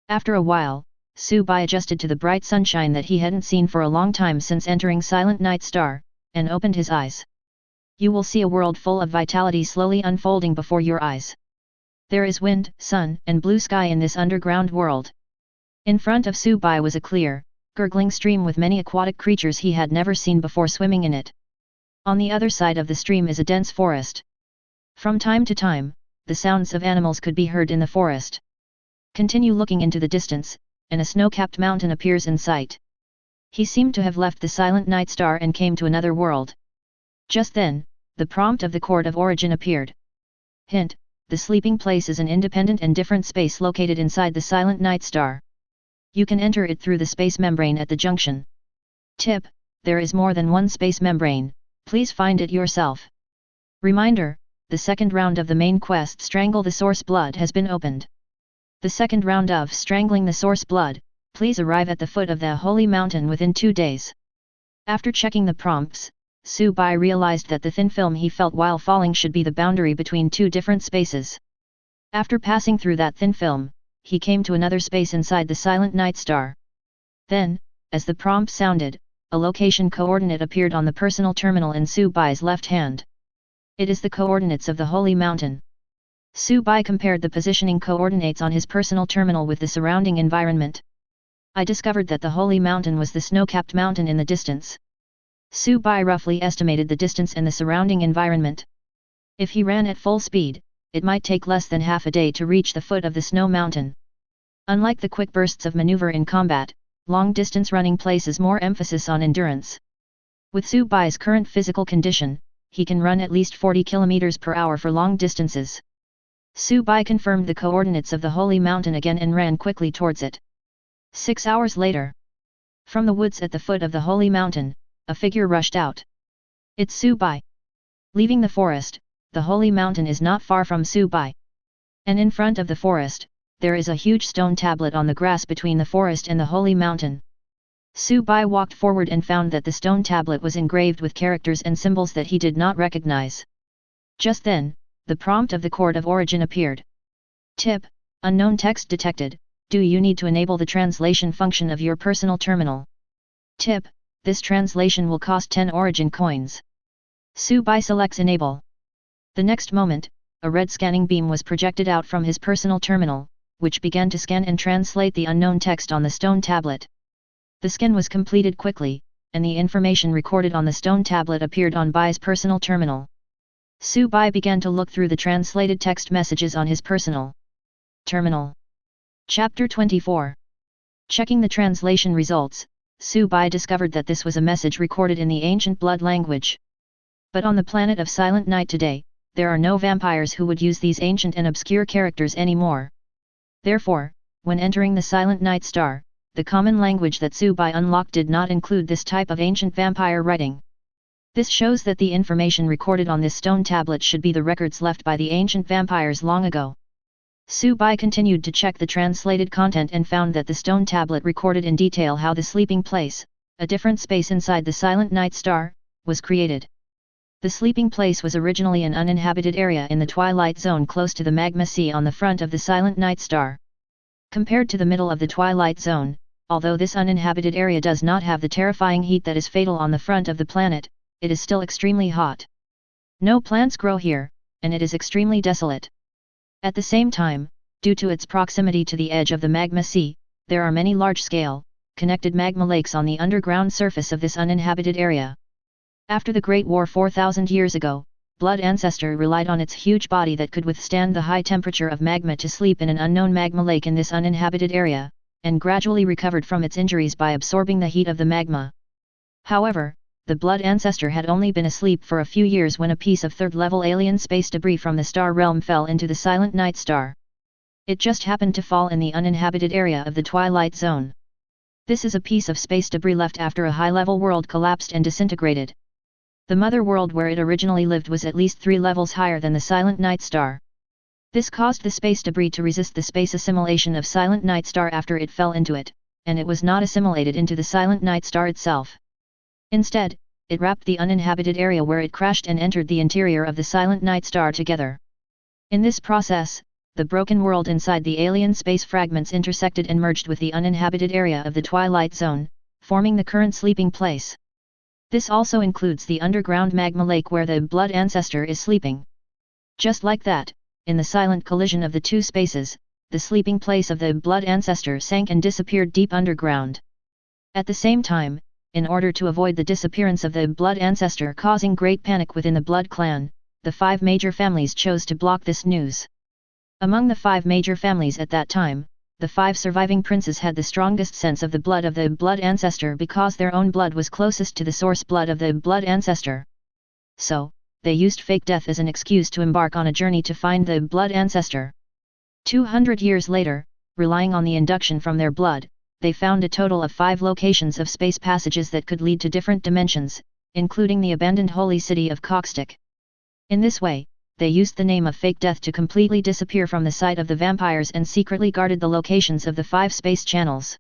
After a while, Su Bai adjusted to the bright sunshine that he hadn't seen for a long time since entering Silent Night Star, and opened his eyes. You will see a world full of vitality slowly unfolding before your eyes. There is wind, sun, and blue sky in this underground world. In front of Su Bai was a clear, gurgling stream with many aquatic creatures he had never seen before swimming in it. On the other side of the stream is a dense forest. From time to time, the sounds of animals could be heard in the forest. Continue looking into the distance, and a snow-capped mountain appears in sight. He seemed to have left the Silent Night Star and came to another world. Just then, the prompt of the Court of Origin appeared. Hint: the sleeping place is an independent and different space located inside the Silent Night Star. You can enter it through the space membrane at the junction. Tip: there is more than one space membrane, please find it yourself. Reminder, the second round of the main quest Strangle the Source Blood has been opened. The second round of Strangling the Source Blood, please arrive at the foot of the Holy Mountain within 2 days. After checking the prompts, Su Bai realized that the thin film he felt while falling should be the boundary between 2 different spaces. After passing through that thin film, he came to another space inside the Silent Night Star. Then, as the prompt sounded, a location coordinate appeared on the personal terminal in Su Bai's left hand. It is the coordinates of the Holy Mountain. Su Bai compared the positioning coordinates on his personal terminal with the surrounding environment. I discovered that the Holy Mountain was the snow-capped mountain in the distance. Su Bai roughly estimated the distance and the surrounding environment. If he ran at full speed, it might take less than half a day to reach the foot of the snow mountain. Unlike the quick bursts of maneuver in combat, long-distance running places more emphasis on endurance. With Su Bai's current physical condition, he can run at least 40 km per hour for long distances. Su Bai confirmed the coordinates of the Holy Mountain again and ran quickly towards it. 6 hours later. From the woods at the foot of the Holy Mountain, a figure rushed out. It's Su Bai. Leaving the forest, the Holy Mountain is not far from Su Bai. And in front of the forest, there is a huge stone tablet on the grass between the forest and the Holy Mountain. Su Bai walked forward and found that the stone tablet was engraved with characters and symbols that he did not recognize. Just then, the prompt of the Court of Origin appeared. Tip: unknown text detected. Do you need to enable the translation function of your personal terminal? Tip: this translation will cost 10 origin coins. Su Bai selects enable. The next moment, a red scanning beam was projected out from his personal terminal, which began to scan and translate the unknown text on the stone tablet. The scan was completed quickly, and the information recorded on the stone tablet appeared on Bai's personal terminal. Su Bai began to look through the translated text messages on his personal terminal. Chapter 24. Checking the translation results, Su Bai discovered that this was a message recorded in the ancient blood language. But on the planet of Silent Night today, there are no vampires who would use these ancient and obscure characters anymore. Therefore, when entering the Silent Night Star, the common language that Su Bai unlocked did not include this type of ancient vampire writing. This shows that the information recorded on this stone tablet should be the records left by the ancient vampires long ago. Su Bai continued to check the translated content and found that the stone tablet recorded in detail how the sleeping place, a different space inside the Silent Night Star, was created. The sleeping place was originally an uninhabited area in the Twilight Zone close to the Magma Sea on the front of the Silent Night Star. Compared to the middle of the Twilight Zone, although this uninhabited area does not have the terrifying heat that is fatal on the front of the planet, it is still extremely hot. No plants grow here, and it is extremely desolate. At the same time, due to its proximity to the edge of the Magma Sea, there are many large-scale, connected magma lakes on the underground surface of this uninhabited area. After the Great War 4,000 years ago, Blood Ancestor relied on its huge body that could withstand the high temperature of magma to sleep in an unknown magma lake in this uninhabited area, and gradually recovered from its injuries by absorbing the heat of the magma. However, the Blood Ancestor had only been asleep for a few years when a piece of third-level alien space debris from the star realm fell into the Silent Night Star. It just happened to fall in the uninhabited area of the Twilight Zone. This is a piece of space debris left after a high-level world collapsed and disintegrated. The mother world where it originally lived was at least 3 levels higher than the Silent Night Star. This caused the space debris to resist the space assimilation of Silent Night Star after it fell into it, and it was not assimilated into the Silent Night Star itself. Instead, it wrapped the uninhabited area where it crashed and entered the interior of the Silent Night Star together. In this process, the broken world inside the alien space fragments intersected and merged with the uninhabited area of the Twilight Zone, forming the current sleeping place. This also includes the underground magma lake where the Blood Ancestor is sleeping. Just like that, in the silent collision of the two spaces, the sleeping place of the Blood Ancestor sank and disappeared deep underground. At the same time, in order to avoid the disappearance of the Blood Ancestor causing great panic within the Blood clan, the 5 major families chose to block this news. Among the 5 major families at that time, the 5 surviving princes had the strongest sense of the blood of the Blood Ancestor because their own blood was closest to the source blood of the Blood Ancestor. So, they used fake death as an excuse to embark on a journey to find the Blood Ancestor. 200 years later, relying on the induction from their blood, they found a total of 5 locations of space passages that could lead to different dimensions, including the abandoned holy city of Cockstick. In this way, they used the name of fake death to completely disappear from the sight of the vampires and secretly guarded the locations of the 5 space channels.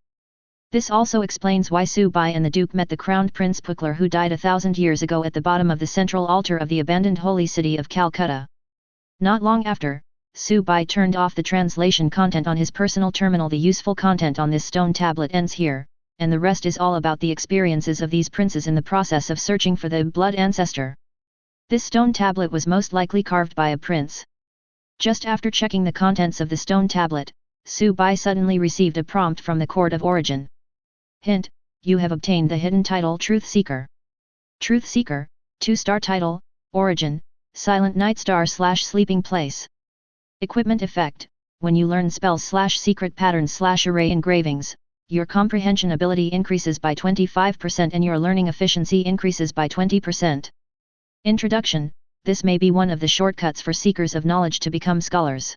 This also explains why Su Bai and the Duke met the crowned Prince Puklar, who died 1,000 years ago at the bottom of the central altar of the abandoned holy city of Calcutta. Not long after, Su Bai turned off the translation content on his personal terminal. The useful content on this stone tablet ends here, and the rest is all about the experiences of these princes in the process of searching for the blood ancestor. This stone tablet was most likely carved by a prince. Just after checking the contents of the stone tablet, Su Bai suddenly received a prompt from the Court of Origin. Hint: you have obtained the hidden title Truth Seeker. Truth Seeker, 2-star title, Origin, Silent Night Star / Sleeping Place. Equipment effect: when you learn spells / secret patterns / array engravings, your comprehension ability increases by 25% and your learning efficiency increases by 20%. Introduction: this may be one of the shortcuts for seekers of knowledge to become scholars.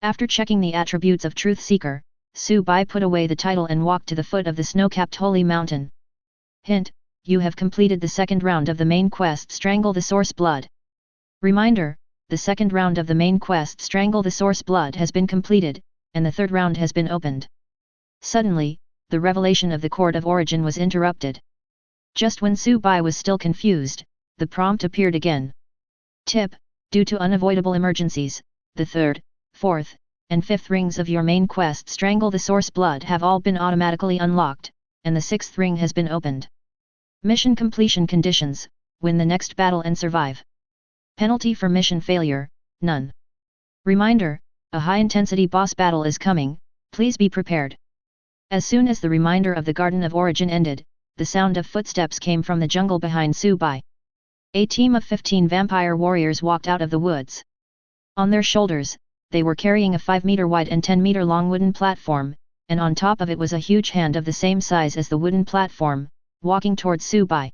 After checking the attributes of Truth Seeker, Su Bai put away the title and walked to the foot of the snow-capped holy mountain. Hint: you have completed the second round of the main quest Strangle the Source Blood. Reminder: the second round of the main quest Strangle the Source Blood has been completed, and the third round has been opened. Suddenly, the revelation of the Court of Origin was interrupted. Just when Su Bai was still confused, the prompt appeared again. Tip: due to unavoidable emergencies, the third, fourth, and fifth rings of your main quest Strangle the Source Blood have all been automatically unlocked, and the sixth ring has been opened. Mission completion conditions: win the next battle and survive. Penalty for mission failure: none. Reminder: a high-intensity boss battle is coming, please be prepared. As soon as the reminder of the Garden of Origin ended, the sound of footsteps came from the jungle behind Su Bai. A team of 15 vampire warriors walked out of the woods. On their shoulders, they were carrying a 5-meter wide and 10-meter long wooden platform, and on top of it was a huge hand of the same size as the wooden platform, walking towards Su Bai.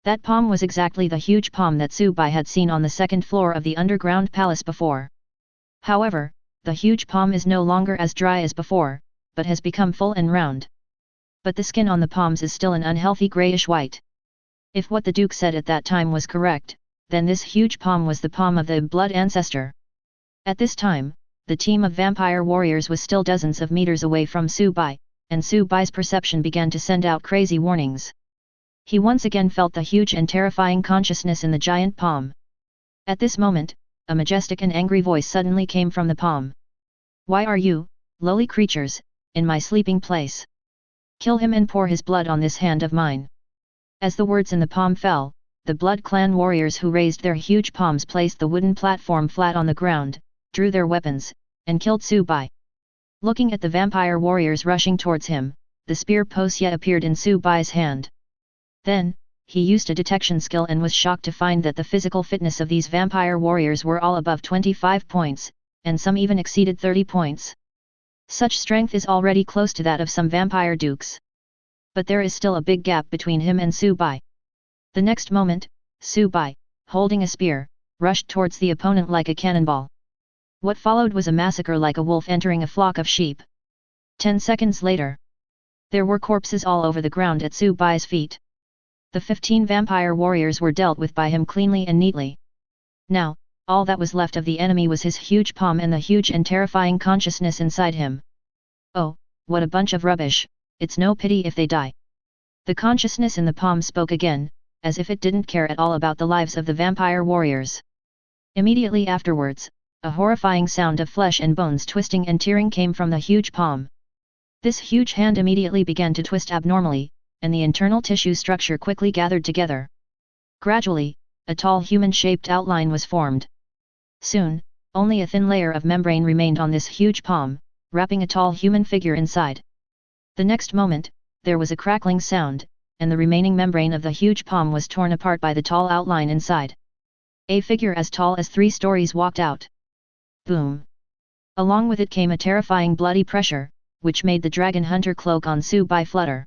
That palm was exactly the huge palm that Su Bai had seen on the second floor of the underground palace before. However, the huge palm is no longer as dry as before, but has become full and round. But the skin on the palms is still an unhealthy grayish white. If what the Duke said at that time was correct, then this huge palm was the palm of the blood ancestor. At this time, the team of vampire warriors was still dozens of meters away from Su Bai, and Su Bai's perception began to send out crazy warnings. He once again felt the huge and terrifying consciousness in the giant palm. At this moment, a majestic and angry voice suddenly came from the palm. "Why are you, lowly creatures, in my sleeping place? Kill him and pour his blood on this hand of mine." As the words in the palm fell, the Blood Clan warriors who raised their huge palms placed the wooden platform flat on the ground, drew their weapons, and killed Su Bai. Looking at the vampire warriors rushing towards him, the spear Posya appeared in Su Bai's hand. Then, he used a detection skill and was shocked to find that the physical fitness of these vampire warriors were all above 25 points, and some even exceeded 30 points. Such strength is already close to that of some vampire dukes. But there is still a big gap between him and Su Bai. The next moment, Su Bai, holding a spear, rushed towards the opponent like a cannonball. What followed was a massacre like a wolf entering a flock of sheep. 10 seconds later, there were corpses all over the ground at Su Bai's feet. The 15 vampire warriors were dealt with by him cleanly and neatly. Now, all that was left of the enemy was his huge palm and the huge and terrifying consciousness inside him. "Oh, what a bunch of rubbish, it's no pity if they die." The consciousness in the palm spoke again, as if it didn't care at all about the lives of the vampire warriors. Immediately afterwards, a horrifying sound of flesh and bones twisting and tearing came from the huge palm. This huge hand immediately began to twist abnormally, and the internal tissue structure quickly gathered together. Gradually, a tall human-shaped outline was formed. Soon, only a thin layer of membrane remained on this huge palm, wrapping a tall human figure inside. The next moment, there was a crackling sound, and the remaining membrane of the huge palm was torn apart by the tall outline inside. A figure as tall as 3 stories walked out. Boom! Along with it came a terrifying bloody pressure, which made the dragon hunter cloak on Su Bai flutter.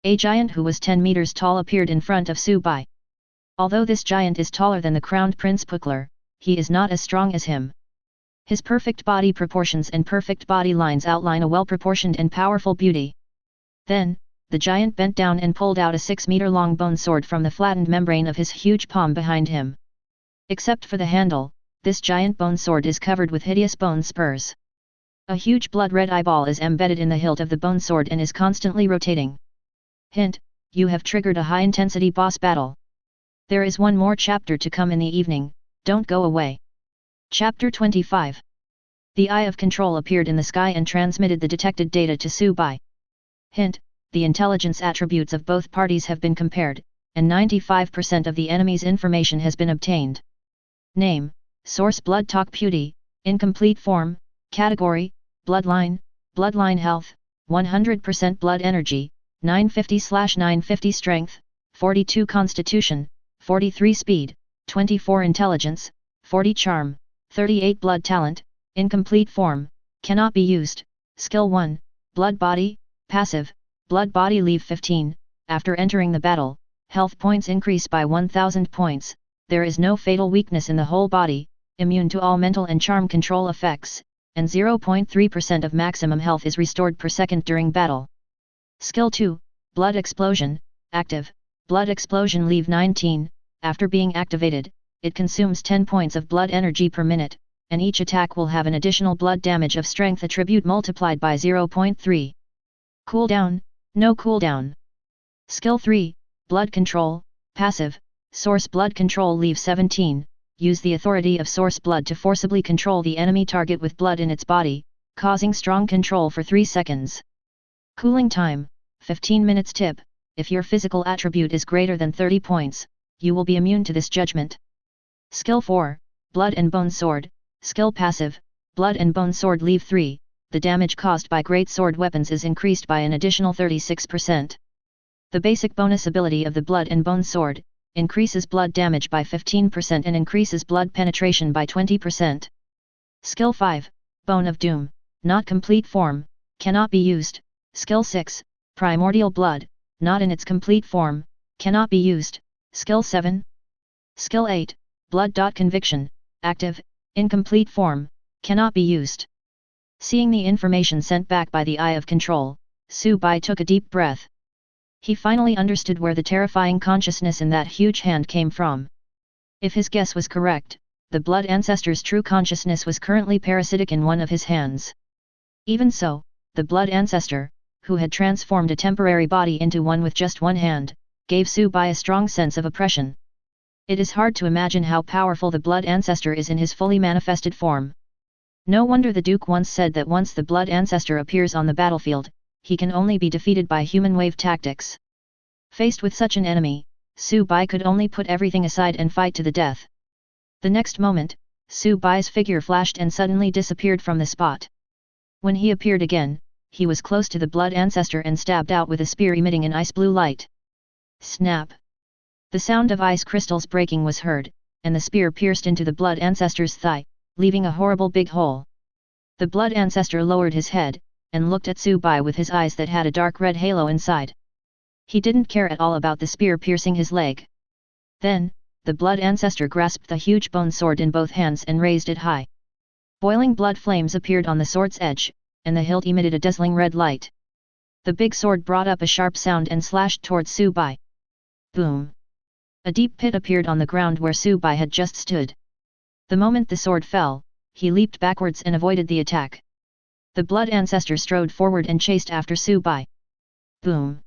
A giant who was 10 meters tall appeared in front of Su Bai. Although this giant is taller than the crowned Prince Puklar, he is not as strong as him. His perfect body proportions and perfect body lines outline a well-proportioned and powerful beauty. Then, the giant bent down and pulled out a 6-meter-long bone sword from the flattened membrane of his huge palm behind him. Except for the handle, this giant bone sword is covered with hideous bone spurs. A huge blood-red eyeball is embedded in the hilt of the bone sword and is constantly rotating. Hint, you have triggered a high-intensity boss battle. There is one more chapter to come in the evening, don't go away. Chapter 25. The Eye of Control appeared in the sky and transmitted the detected data to Subai. Hint, the intelligence attributes of both parties have been compared, and 95% of the enemy's information has been obtained. Name, Source Blood Talk Pewdie, Incomplete Form, Category, Bloodline, Bloodline Health, 100% Blood Energy, 950/950 Strength, 42 Constitution, 43 Speed, 24 Intelligence, 40 Charm, 38 Blood Talent, Incomplete Form, Cannot be used, Skill 1, Blood Body, Passive, Blood Body Leave 15, after entering the battle, health points increase by 1000 points, there is no fatal weakness in the whole body, immune to all mental and charm control effects, and 0.3% of maximum health is restored per second during battle. Skill 2, Blood Explosion, Active, Blood Explosion Leave 19, after being activated, it consumes 10 points of blood energy per minute, and each attack will have an additional blood damage of strength attribute multiplied by 0.3. Cooldown, no cooldown. Skill 3, Blood Control, Passive, Source Blood Control Leave 17, use the authority of Source Blood to forcibly control the enemy target with blood in its body, causing strong control for 3 seconds. Cooling time, 15 minutes. Tip, if your physical attribute is greater than 30 points, you will be immune to this judgment. Skill 4, Blood and Bone Sword, Skill Passive, Blood and Bone Sword Leave 3, the damage caused by great sword weapons is increased by an additional 36%. The basic bonus ability of the Blood and Bone Sword, increases blood damage by 15% and increases blood penetration by 20%. Skill 5, Bone of Doom, not complete form, cannot be used. Skill 6, Primordial Blood, not in its complete form, cannot be used. Skill 7. Skill 8, Blood. Conviction, active, incomplete form, cannot be used. Seeing the information sent back by the Eye of Control, Subai took a deep breath. He finally understood where the terrifying consciousness in that huge hand came from. If his guess was correct, the Blood Ancestor's true consciousness was currently parasitic in one of his hands. Even so, the Blood Ancestor, who had transformed a temporary body into one with just one hand, gave Subai a strong sense of oppression. It is hard to imagine how powerful the Blood Ancestor is in his fully manifested form. No wonder the Duke once said that once the Blood Ancestor appears on the battlefield, he can only be defeated by human wave tactics. Faced with such an enemy, Subai could only put everything aside and fight to the death. The next moment, Subai's figure flashed and suddenly disappeared from the spot. When he appeared again, he was close to the Blood Ancestor and stabbed out with a spear emitting an ice blue light. Snap! The sound of ice crystals breaking was heard, and the spear pierced into the Blood Ancestor's thigh, leaving a horrible big hole. The Blood Ancestor lowered his head, and looked at Subai with his eyes that had a dark red halo inside. He didn't care at all about the spear piercing his leg. Then, the Blood Ancestor grasped the huge bone sword in both hands and raised it high. Boiling blood flames appeared on the sword's edge, and the hilt emitted a dazzling red light. The big sword brought up a sharp sound and slashed towards Subai. Boom! A deep pit appeared on the ground where Subai had just stood. The moment the sword fell, he leaped backwards and avoided the attack. The Blood Ancestor strode forward and chased after Subai. Boom!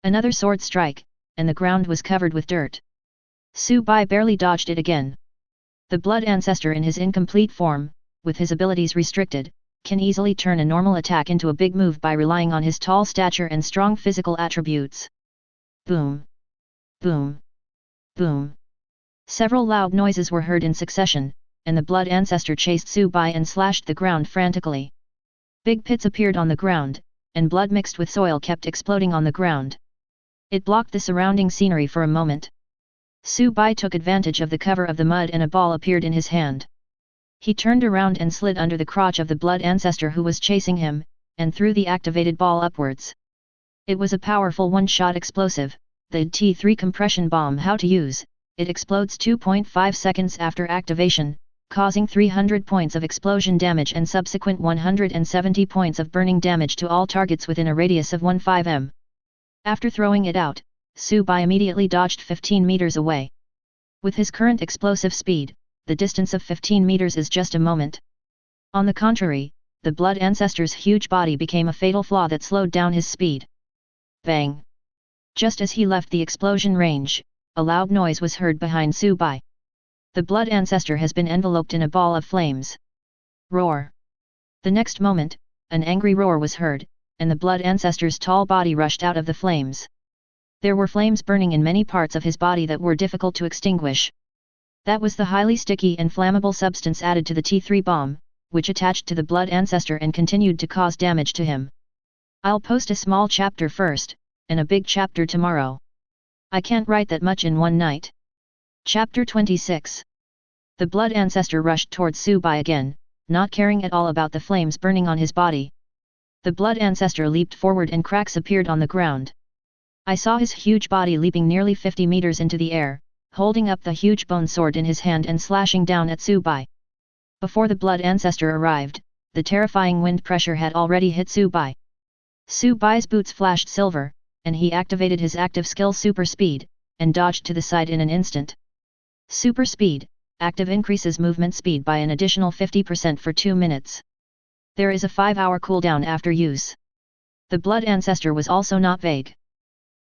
Another sword strike, and the ground was covered with dirt. Subai barely dodged it again. The Blood Ancestor in his incomplete form, with his abilities restricted, can easily turn a normal attack into a big move by relying on his tall stature and strong physical attributes. Boom! Boom! Boom! Several loud noises were heard in succession, and the Blood Ancestor chased Subai and slashed the ground frantically. Big pits appeared on the ground, and blood mixed with soil kept exploding on the ground. It blocked the surrounding scenery for a moment. Subai took advantage of the cover of the mud and a ball appeared in his hand. He turned around and slid under the crotch of the Blood Ancestor who was chasing him, and threw the activated ball upwards. It was a powerful one-shot explosive, the T3 compression bomb. How to use: it explodes 2.5 seconds after activation, causing 300 points of explosion damage and subsequent 170 points of burning damage to all targets within a radius of 15 m. After throwing it out, Subai immediately dodged 15 meters away. With his current explosive speed, the distance of 15 meters is just a moment. On the contrary, the Blood Ancestor's huge body became a fatal flaw that slowed down his speed. Bang! Just as he left the explosion range, a loud noise was heard behind Subai. The Blood Ancestor has been enveloped in a ball of flames. Roar! The next moment, an angry roar was heard, and the Blood Ancestor's tall body rushed out of the flames. There were flames burning in many parts of his body that were difficult to extinguish. That was the highly sticky and flammable substance added to the T3 bomb, which attached to the Blood Ancestor and continued to cause damage to him. I'll post a small chapter first, and a big chapter tomorrow. I can't write that much in one night. Chapter 26. The Blood Ancestor rushed towards Subai again, not caring at all about the flames burning on his body. The Blood Ancestor leaped forward and cracks appeared on the ground. I saw his huge body leaping nearly 50 meters into the air, holding up the huge bone sword in his hand and slashing down at Subai. Before the Blood Ancestor arrived, the terrifying wind pressure had already hit Subai. Subai's boots flashed silver, and he activated his active skill Super Speed, and dodged to the side in an instant. Super Speed, active increases movement speed by an additional 50% for 2 minutes. There is a 5-hour cooldown after use. The Blood Ancestor was also not vague.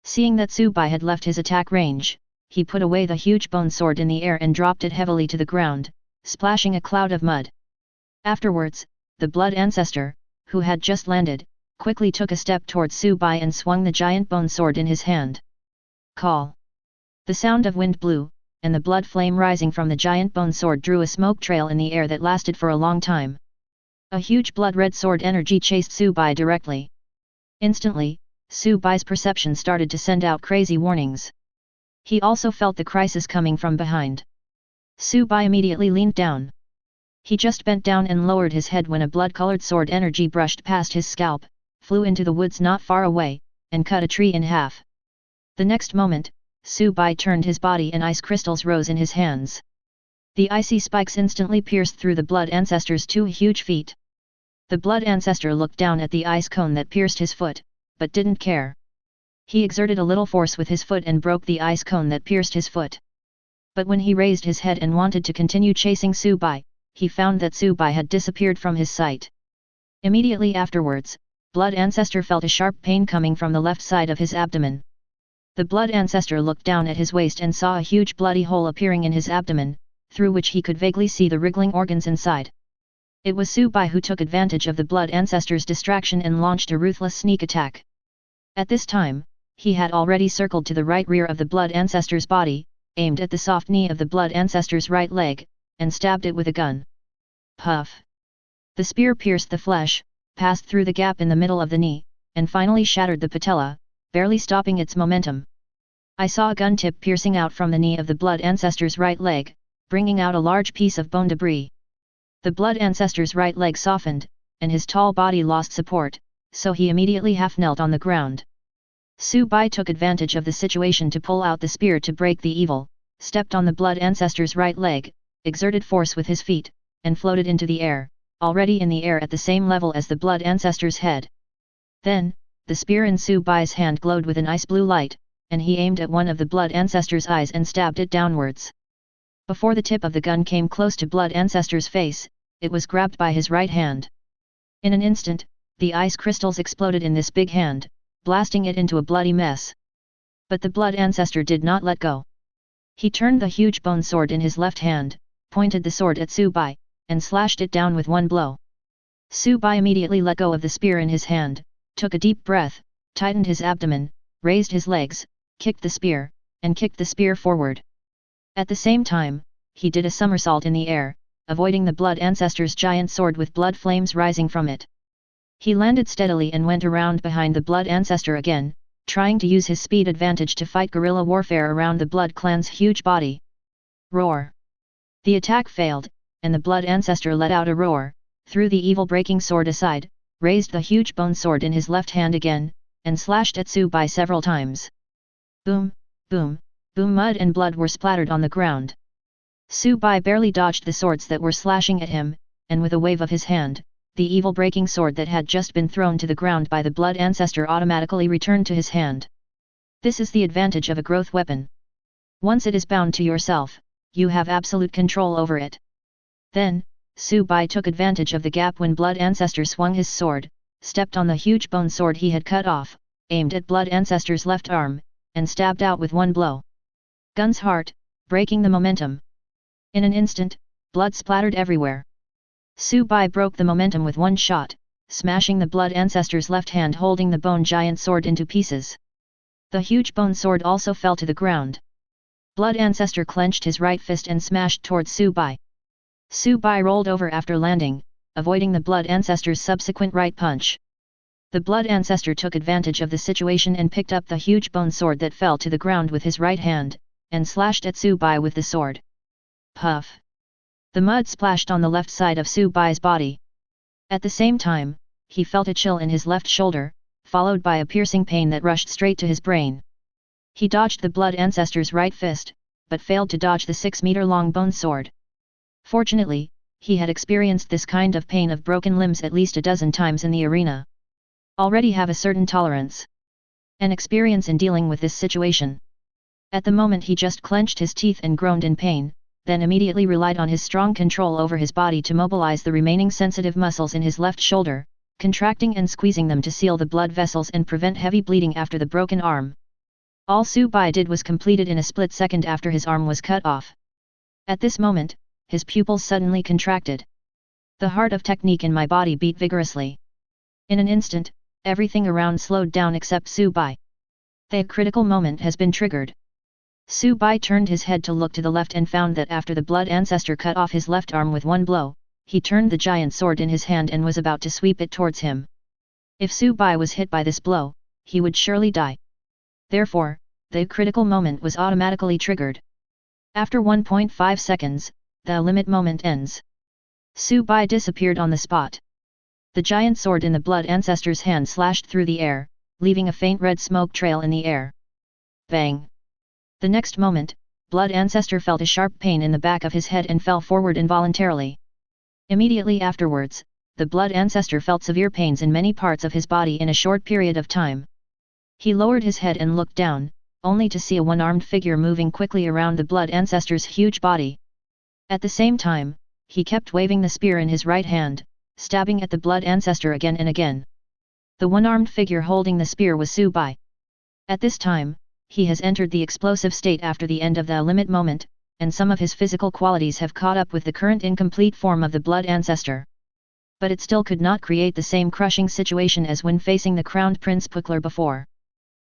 Seeing that Subai had left his attack range, he put away the huge bone sword in the air and dropped it heavily to the ground, splashing a cloud of mud. Afterwards, the Blood Ancestor, who had just landed, quickly took a step towards Subai and swung the giant bone sword in his hand. Call! The sound of wind blew, and the blood flame rising from the giant bone sword drew a smoke trail in the air that lasted for a long time. A huge blood-red sword energy chased Subai directly. Instantly, Subai's perception started to send out crazy warnings. He also felt the crisis coming from behind. Subai immediately leaned down. He just bent down and lowered his head when a blood-colored sword energy brushed past his scalp, flew into the woods not far away, and cut a tree in half. The next moment, Subai turned his body and ice crystals rose in his hands. The icy spikes instantly pierced through the Blood Ancestor's 2 huge feet. The Blood Ancestor looked down at the ice cone that pierced his foot, but didn't care. He exerted a little force with his foot and broke the ice cone that pierced his foot. But when he raised his head and wanted to continue chasing Subai, he found that Subai had disappeared from his sight. Immediately afterwards, Blood Ancestor felt a sharp pain coming from the left side of his abdomen. The Blood Ancestor looked down at his waist and saw a huge bloody hole appearing in his abdomen, through which he could vaguely see the wriggling organs inside. It was Subai who took advantage of the Blood Ancestor's distraction and launched a ruthless sneak attack. At this time, he had already circled to the right rear of the Blood Ancestor's body, aimed at the soft knee of the Blood Ancestor's right leg, and stabbed it with a gun. Puff! The spear pierced the flesh, passed through the gap in the middle of the knee, and finally shattered the patella, barely stopping its momentum. I saw a gun tip piercing out from the knee of the Blood Ancestor's right leg, bringing out a large piece of bone debris. The Blood Ancestor's right leg softened, and his tall body lost support, so he immediately half-knelt on the ground. Subai took advantage of the situation to pull out the spear to break the evil, stepped on the Blood Ancestor's right leg, exerted force with his feet, and floated into the air, already in the air at the same level as the Blood Ancestor's head. Then, the spear in Subai's hand glowed with an ice-blue light, and he aimed at one of the Blood Ancestor's eyes and stabbed it downwards. Before the tip of the gun came close to Blood Ancestor's face, it was grabbed by his right hand. In an instant, the ice crystals exploded in this big hand, blasting it into a bloody mess. But the Blood Ancestor did not let go. He turned the huge bone sword in his left hand, pointed the sword at Subai, and slashed it down with one blow. Subai immediately let go of the spear in his hand, took a deep breath, tightened his abdomen, raised his legs, kicked the spear, and kicked the spear forward. At the same time, he did a somersault in the air, avoiding the Blood Ancestor's giant sword with blood flames rising from it. He landed steadily and went around behind the Blood Ancestor again, trying to use his speed advantage to fight guerrilla warfare around the Blood Clan's huge body. Roar! The attack failed, and the Blood Ancestor let out a roar, threw the evil breaking sword aside, raised the huge bone sword in his left hand again, and slashed at Subai several times. Boom, boom, boom! Mud and blood were splattered on the ground. Subai barely dodged the swords that were slashing at him, and with a wave of his hand, the evil breaking sword that had just been thrown to the ground by the Blood Ancestor automatically returned to his hand. This is the advantage of a growth weapon. Once it is bound to yourself, you have absolute control over it. Then, Su Bai took advantage of the gap when Blood Ancestor swung his sword, stepped on the huge bone sword he had cut off, aimed at Blood Ancestor's left arm, and stabbed out with one blow. Gun's heart, breaking the momentum. In an instant, blood splattered everywhere. Su Bai broke the momentum with one shot, smashing the Blood Ancestor's left hand holding the bone giant sword into pieces. The huge bone sword also fell to the ground. Blood Ancestor clenched his right fist and smashed towards Su Bai. Su Bai rolled over after landing, avoiding the Blood Ancestor's subsequent right punch. The Blood Ancestor took advantage of the situation and picked up the huge bone sword that fell to the ground with his right hand, and slashed at Su Bai with the sword. Puff! The mud splashed on the left side of Su Bai's body. At the same time, he felt a chill in his left shoulder, followed by a piercing pain that rushed straight to his brain. He dodged the Blood Ancestor's right fist, but failed to dodge the 6-meter-long bone sword. Fortunately, he had experienced this kind of pain of broken limbs at least a dozen times in the arena. Already have a certain tolerance and experience in dealing with this situation. At the moment he just clenched his teeth and groaned in pain, then immediately relied on his strong control over his body to mobilize the remaining sensitive muscles in his left shoulder, contracting and squeezing them to seal the blood vessels and prevent heavy bleeding after the broken arm. All Su Bai did was completed in a split second after his arm was cut off. At this moment, his pupils suddenly contracted. The heart of technique in my body beat vigorously. In an instant, everything around slowed down except Su Bai. The critical moment has been triggered. Su Bai turned his head to look to the left and found that after the Blood Ancestor cut off his left arm with one blow, he turned the giant sword in his hand and was about to sweep it towards him. If Su Bai was hit by this blow, he would surely die. Therefore, the critical moment was automatically triggered. After 1.5 seconds, the limit moment ends. Su Bai disappeared on the spot. The giant sword in the Blood Ancestor's hand slashed through the air, leaving a faint red smoke trail in the air. Bang! The next moment, Blood Ancestor felt a sharp pain in the back of his head and fell forward involuntarily. Immediately afterwards, the Blood Ancestor felt severe pains in many parts of his body in a short period of time. He lowered his head and looked down, only to see a one-armed figure moving quickly around the Blood Ancestor's huge body. At the same time, he kept waving the spear in his right hand, stabbing at the Blood Ancestor again and again. The one-armed figure holding the spear was Su Bai. At this time, he has entered the explosive state after the end of the limit moment, and some of his physical qualities have caught up with the current incomplete form of the Blood Ancestor. But it still could not create the same crushing situation as when facing the Crowned Prince Pukler before.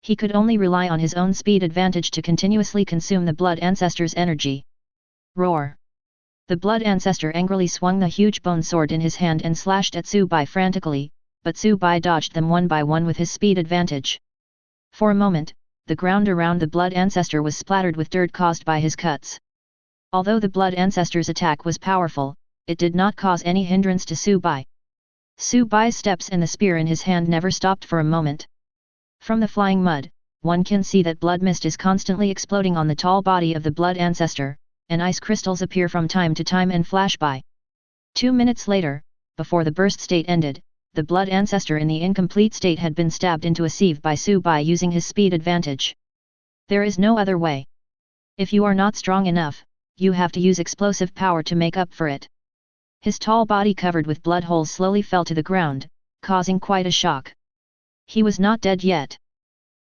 He could only rely on his own speed advantage to continuously consume the Blood Ancestor's energy. Roar! The Blood Ancestor angrily swung the huge bone sword in his hand and slashed at Su Bai frantically, but Su Bai dodged them one by one with his speed advantage. For a moment, the ground around the Blood Ancestor was splattered with dirt caused by his cuts. Although the Blood Ancestor's attack was powerful, it did not cause any hindrance to Su Bai. Su Bai's steps and the spear in his hand never stopped for a moment. From the flying mud, one can see that blood mist is constantly exploding on the tall body of the Blood Ancestor, and ice crystals appear from time to time and flash by. 2 minutes later, before the burst state ended, the Blood Ancestor in the incomplete state had been stabbed into a sieve by Su Bai using his speed advantage. There is no other way. If you are not strong enough, you have to use explosive power to make up for it. His tall body covered with blood holes slowly fell to the ground, causing quite a shock. He was not dead yet.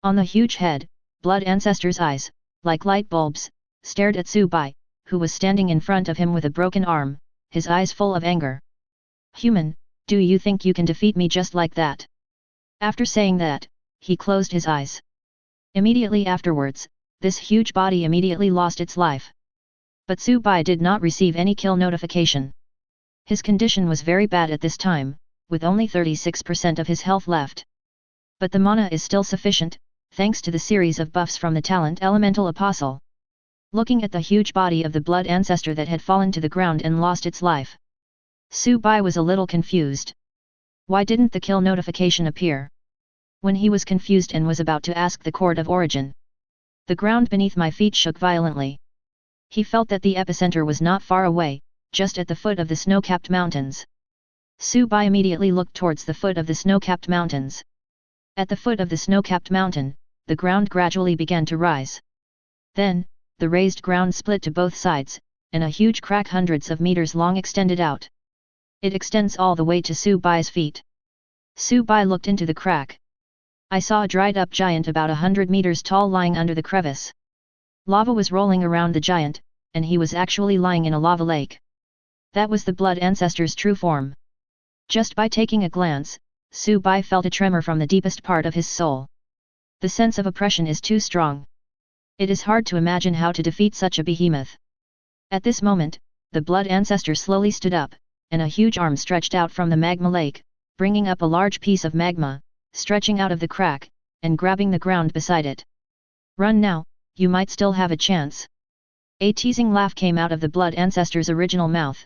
On the huge head, Blood Ancestor's eyes, like light bulbs, stared at Su Bai, who was standing in front of him with a broken arm, his eyes full of anger. Human, do you think you can defeat me just like that? After saying that, he closed his eyes. Immediately afterwards, this huge body immediately lost its life. But Su Bai did not receive any kill notification. His condition was very bad at this time, with only 36% of his health left. But the mana is still sufficient, thanks to the series of buffs from the talent Elemental Apostle. Looking at the huge body of the Blood Ancestor that had fallen to the ground and lost its life, Su Bai was a little confused. Why didn't the kill notification appear? When he was confused and was about to ask the Court of Origin, the ground beneath my feet shook violently. He felt that the epicenter was not far away, just at the foot of the snow-capped mountains. Su Bai immediately looked towards the foot of the snow-capped mountains. At the foot of the snow-capped mountain, the ground gradually began to rise. Then, the raised ground split to both sides, and a huge crack hundreds of meters long extended out. It extends all the way to Su Bai's feet. Su Bai looked into the crack. I saw a dried-up giant about 100 meters tall lying under the crevice. Lava was rolling around the giant, and he was actually lying in a lava lake. That was the blood ancestor's true form. Just by taking a glance, Su Bai felt a tremor from the deepest part of his soul. The sense of oppression is too strong. It is hard to imagine how to defeat such a behemoth. At this moment, the blood ancestor slowly stood up, and a huge arm stretched out from the magma lake, bringing up a large piece of magma, stretching out of the crack, and grabbing the ground beside it. Run now, you might still have a chance. A teasing laugh came out of the blood ancestor's original mouth.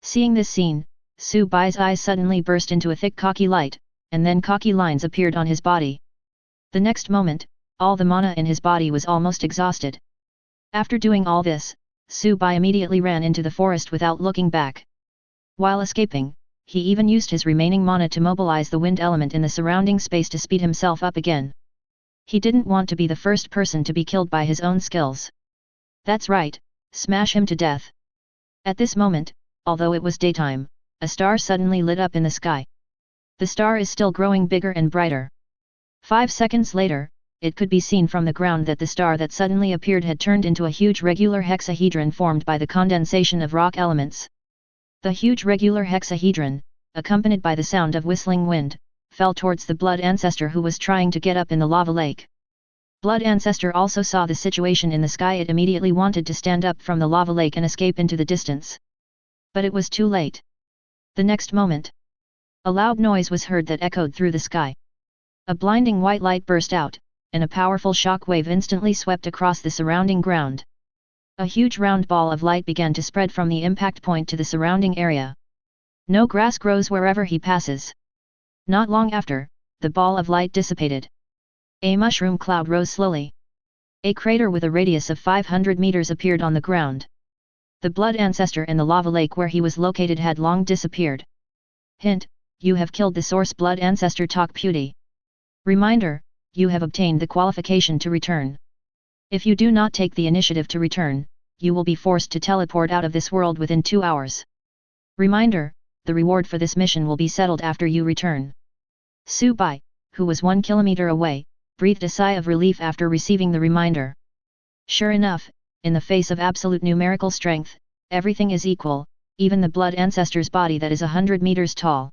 Seeing this scene, Su Bai's eyes suddenly burst into a thick cocky light, and then cocky lines appeared on his body. The next moment, all the mana in his body was almost exhausted. After doing all this, Su Bai immediately ran into the forest without looking back. While escaping, he even used his remaining mana to mobilize the wind element in the surrounding space to speed himself up again. He didn't want to be the first person to be killed by his own skills. That's right, smash him to death. At this moment, although it was daytime, a star suddenly lit up in the sky. The star is still growing bigger and brighter. 5 seconds later, it could be seen from the ground that the star that suddenly appeared had turned into a huge regular hexahedron formed by the condensation of rock elements. The huge regular hexahedron, accompanied by the sound of whistling wind, fell towards the blood ancestor who was trying to get up in the lava lake. Blood ancestor also saw the situation in the sky. It immediately wanted to stand up from the lava lake and escape into the distance. But it was too late. The next moment, a loud noise was heard that echoed through the sky. A blinding white light burst out, and a powerful shock wave instantly swept across the surrounding ground. A huge round ball of light began to spread from the impact point to the surrounding area. No grass grows wherever he passes. Not long after, the ball of light dissipated. A mushroom cloud rose slowly. A crater with a radius of 500 meters appeared on the ground. The blood ancestor and the lava lake where he was located had long disappeared. Hint: you have killed the source blood ancestor Tok Puti. Reminder: you have obtained the qualification to return. If you do not take the initiative to return, you will be forced to teleport out of this world within 2 hours. Reminder: the reward for this mission will be settled after you return. Su Bai, who was 1 kilometer away, breathed a sigh of relief after receiving the reminder. Sure enough, in the face of absolute numerical strength, everything is equal, even the blood ancestor's body that is 100 meters tall.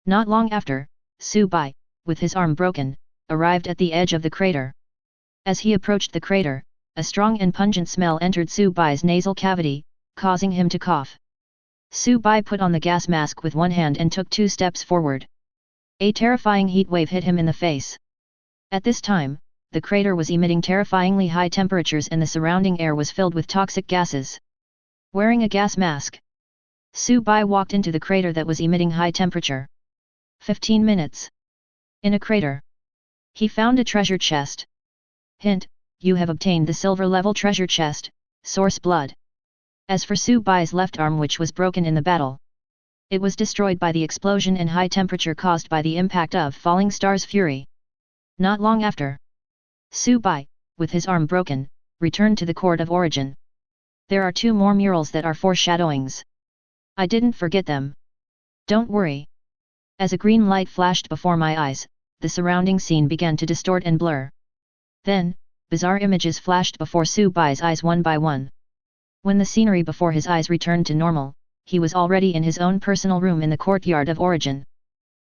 Not long after, Su Bai, with his arm broken, arrived at the edge of the crater. As he approached the crater, a strong and pungent smell entered Su Bai's nasal cavity, causing him to cough. Su Bai put on the gas mask with one hand and took 2 steps forward. A terrifying heat wave hit him in the face. At this time, the crater was emitting terrifyingly high temperatures and the surrounding air was filled with toxic gases. Wearing a gas mask, Su Bai walked into the crater that was emitting high temperature. 15 minutes. In a crater, he found a treasure chest. Hint: you have obtained the silver-level treasure chest, Source Blood. As for Su Bai's left arm, which was broken in the battle, it was destroyed by the explosion and high temperature caused by the impact of falling star's fury. Not long after, Su Bai, with his arm broken, returned to the court of origin. There are 2 more murals that are foreshadowings. I didn't forget them. Don't worry. As a green light flashed before my eyes, the surrounding scene began to distort and blur. Then, bizarre images flashed before Su Bai's eyes one by one. When the scenery before his eyes returned to normal, he was already in his own personal room in the courtyard of origin.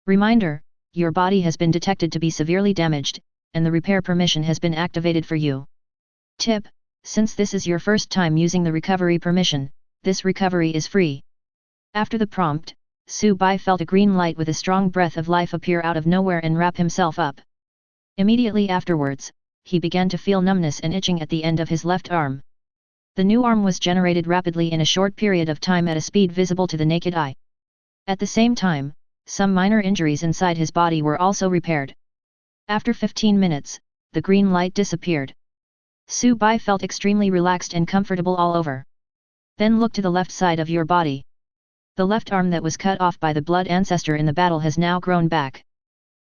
Reminder: your body has been detected to be severely damaged, and the repair permission has been activated for you. Tip: since this is your first time using the recovery permission, this recovery is free. After the prompt, Su Bai felt a green light with a strong breath of life appear out of nowhere and wrap himself up. Immediately afterwards, he began to feel numbness and itching at the end of his left arm. The new arm was generated rapidly in a short period of time at a speed visible to the naked eye. At the same time, some minor injuries inside his body were also repaired. After 15 minutes, the green light disappeared. Su Bai felt extremely relaxed and comfortable all over. Then look to the left side of your body. The left arm that was cut off by the blood ancestor in the battle has now grown back.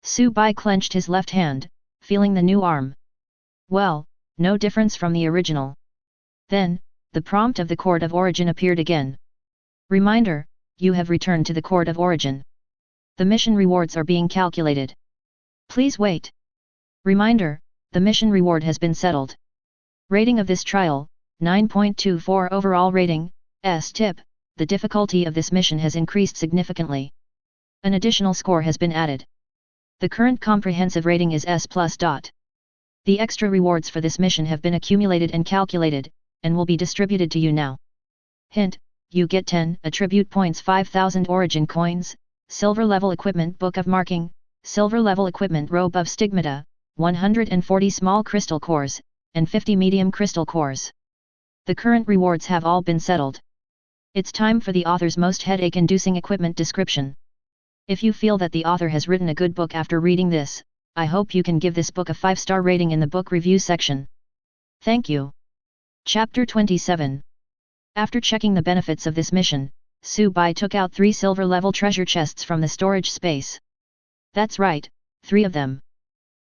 Su Bai clenched his left hand, feeling the new arm. Well, no difference from the original. Then, the prompt of the Court of Origin appeared again. Reminder, you have returned to the Court of Origin. The mission rewards are being calculated. Please wait. Reminder, the mission reward has been settled. Rating of this trial, 9.24 overall rating, S-tip, the difficulty of this mission has increased significantly. An additional score has been added. The current comprehensive rating is S+. The extra rewards for this mission have been accumulated and calculated, and will be distributed to you now. Hint, you get 10 attribute points, 5,000 origin coins, silver level equipment book of marking, silver level equipment robe of stigmata, 140 small crystal cores, and 50 medium crystal cores. The current rewards have all been settled. It's time for the author's most headache-inducing equipment description. If you feel that the author has written a good book after reading this, I hope you can give this book a 5-star rating in the book review section. Thank you. Chapter 27. After checking the benefits of this mission, Su Bai took out 3 silver-level treasure chests from the storage space. That's right, 3 of them.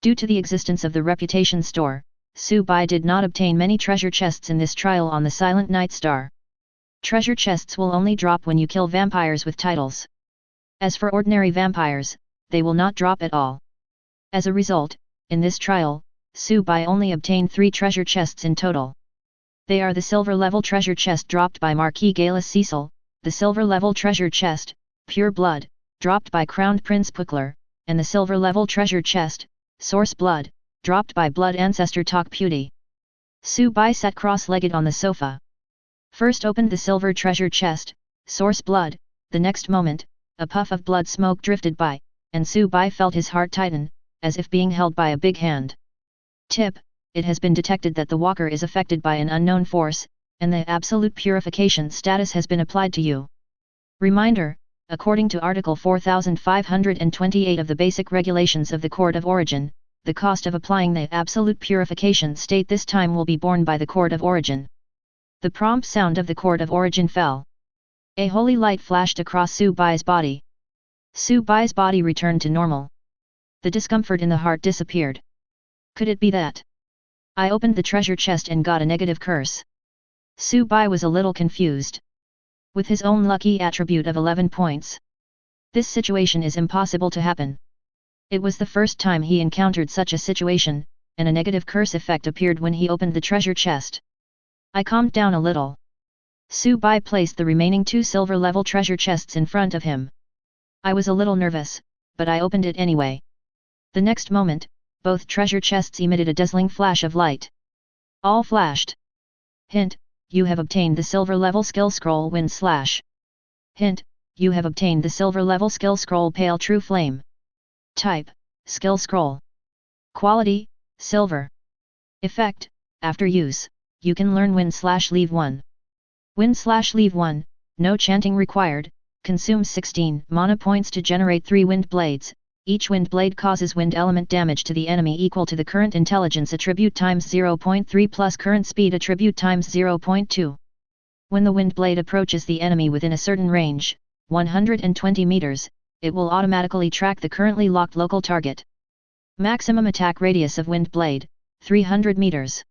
Due to the existence of the reputation store, Su Bai did not obtain many treasure chests in this trial on the Silent Night Star. Treasure chests will only drop when you kill vampires with titles. As for ordinary vampires, they will not drop at all. As a result, in this trial, Su Bai only obtained 3 treasure chests in total. They are the silver-level treasure chest dropped by Marquis Galus Cecil, the silver-level treasure chest, Pure Blood, dropped by Crowned Prince Puckler, and the silver-level treasure chest, Source Blood, dropped by Blood Ancestor Tok Puti. Su Bai sat cross-legged on the sofa. First opened the silver treasure chest, Source Blood, the next moment, a puff of blood smoke drifted by, and Su Bai felt his heart tighten, as if being held by a big hand. Tip, it has been detected that the walker is affected by an unknown force, and the absolute purification status has been applied to you. Reminder, according to Article 4528 of the Basic Regulations of the Court of Origin, the cost of applying the absolute purification state this time will be borne by the Court of Origin. The prompt sound of the Court of Origin fell. A holy light flashed across Su Bai's body. Su Bai's body returned to normal. The discomfort in the heart disappeared. Could it be that I opened the treasure chest and got a negative curse? Su Bai was a little confused. With his own lucky attribute of 11 points, this situation is impossible to happen. It was the first time he encountered such a situation, and a negative curse effect appeared when he opened the treasure chest. I calmed down a little. Su Bai placed the remaining 2 silver-level treasure chests in front of him. I was a little nervous, but I opened it anyway. The next moment, both treasure chests emitted a dazzling flash of light. All flashed. Hint, you have obtained the silver-level skill scroll Wind Slash. Hint, you have obtained the silver-level skill scroll Pale True Flame. Type, skill scroll. Quality, silver. Effect, after use, you can learn Wind Slash Leave 1. Wind Slash Leave 1, no chanting required, consumes 16 mana points to generate 3 wind blades. Each wind blade causes wind element damage to the enemy equal to the current intelligence attribute times 0.3 plus current speed attribute times 0.2. When the wind blade approaches the enemy within a certain range, 120 meters, it will automatically track the currently locked local target. Maximum attack radius of wind blade, 300 meters.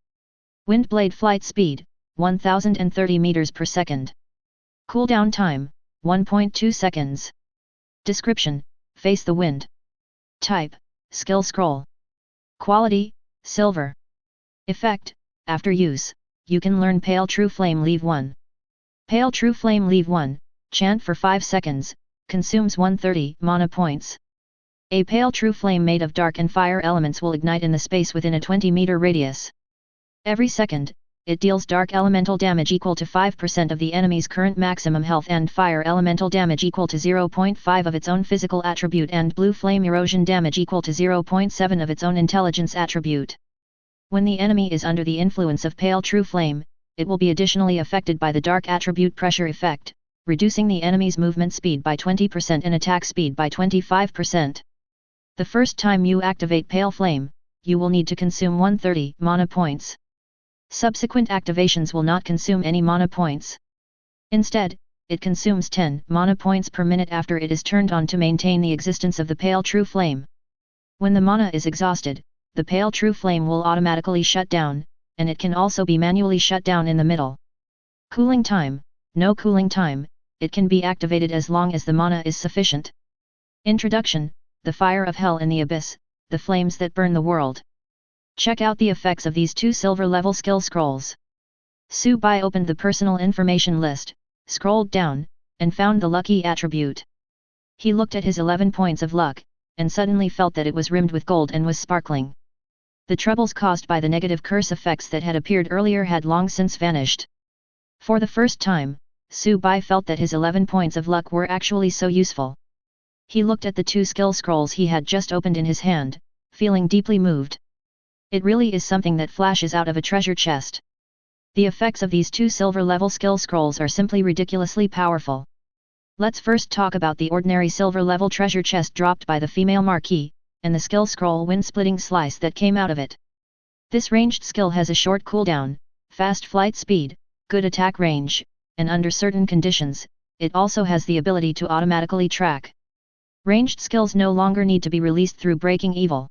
Wind blade flight speed, 1030 meters per second. Cooldown time, 1.2 seconds. Description, face the wind. Type, skill scroll. Quality, silver. Effect, after use, you can learn Pale True Flame Leave 1. Pale True Flame Leave 1, chant for 5 seconds, consumes 130 mana points. A pale true flame made of dark and fire elements will ignite in the space within a 20-meter radius. Every second, it deals dark elemental damage equal to 5% of the enemy's current maximum health and fire elemental damage equal to 0.5 of its own physical attribute and blue flame erosion damage equal to 0.7 of its own intelligence attribute. When the enemy is under the influence of pale true flame, it will be additionally affected by the dark attribute pressure effect, reducing the enemy's movement speed by 20% and attack speed by 25%. The first time you activate Pale Flame, you will need to consume 130 mana points. Subsequent activations will not consume any mana points. Instead, it consumes 10 mana points per minute after it is turned on to maintain the existence of the Pale True Flame. When the mana is exhausted, the Pale True Flame will automatically shut down, and it can also be manually shut down in the middle. Cooling time, no cooling time, it can be activated as long as the mana is sufficient. Introduction, the fire of hell in the abyss, the flames that burn the world. Check out the effects of these 2 silver level skill scrolls. Su-bai opened the personal information list, scrolled down, and found the lucky attribute. He looked at his 11 points of luck, and suddenly felt that it was rimmed with gold and was sparkling. The troubles caused by the negative curse effects that had appeared earlier had long since vanished. For the first time, Su-bai felt that his 11 points of luck were actually so useful. He looked at the 2 skill scrolls he had just opened in his hand, feeling deeply moved. It really is something that flashes out of a treasure chest. The effects of these 2 silver level skill scrolls are simply ridiculously powerful. Let's first talk about the ordinary silver level treasure chest dropped by the female marquis, and the skill scroll wind-splitting slice that came out of it. This ranged skill has a short cooldown, fast flight speed, good attack range, and under certain conditions, it also has the ability to automatically track. Ranged skills no longer need to be released through breaking evil.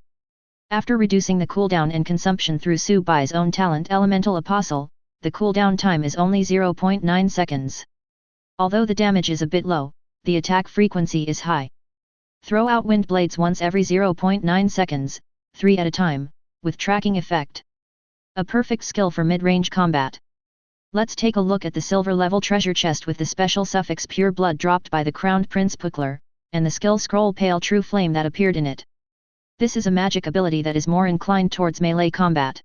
After reducing the cooldown and consumption through Su-bai's own talent Elemental Apostle, the cooldown time is only 0.9 seconds. Although the damage is a bit low, the attack frequency is high. Throw out wind blades once every 0.9 seconds, 3 at a time, with tracking effect. A perfect skill for mid-range combat. Let's take a look at the silver level treasure chest with the special suffix Pure Blood dropped by the crowned Prince Puckler, and the skill scroll Pale True Flame that appeared in it. This is a magic ability that is more inclined towards melee combat.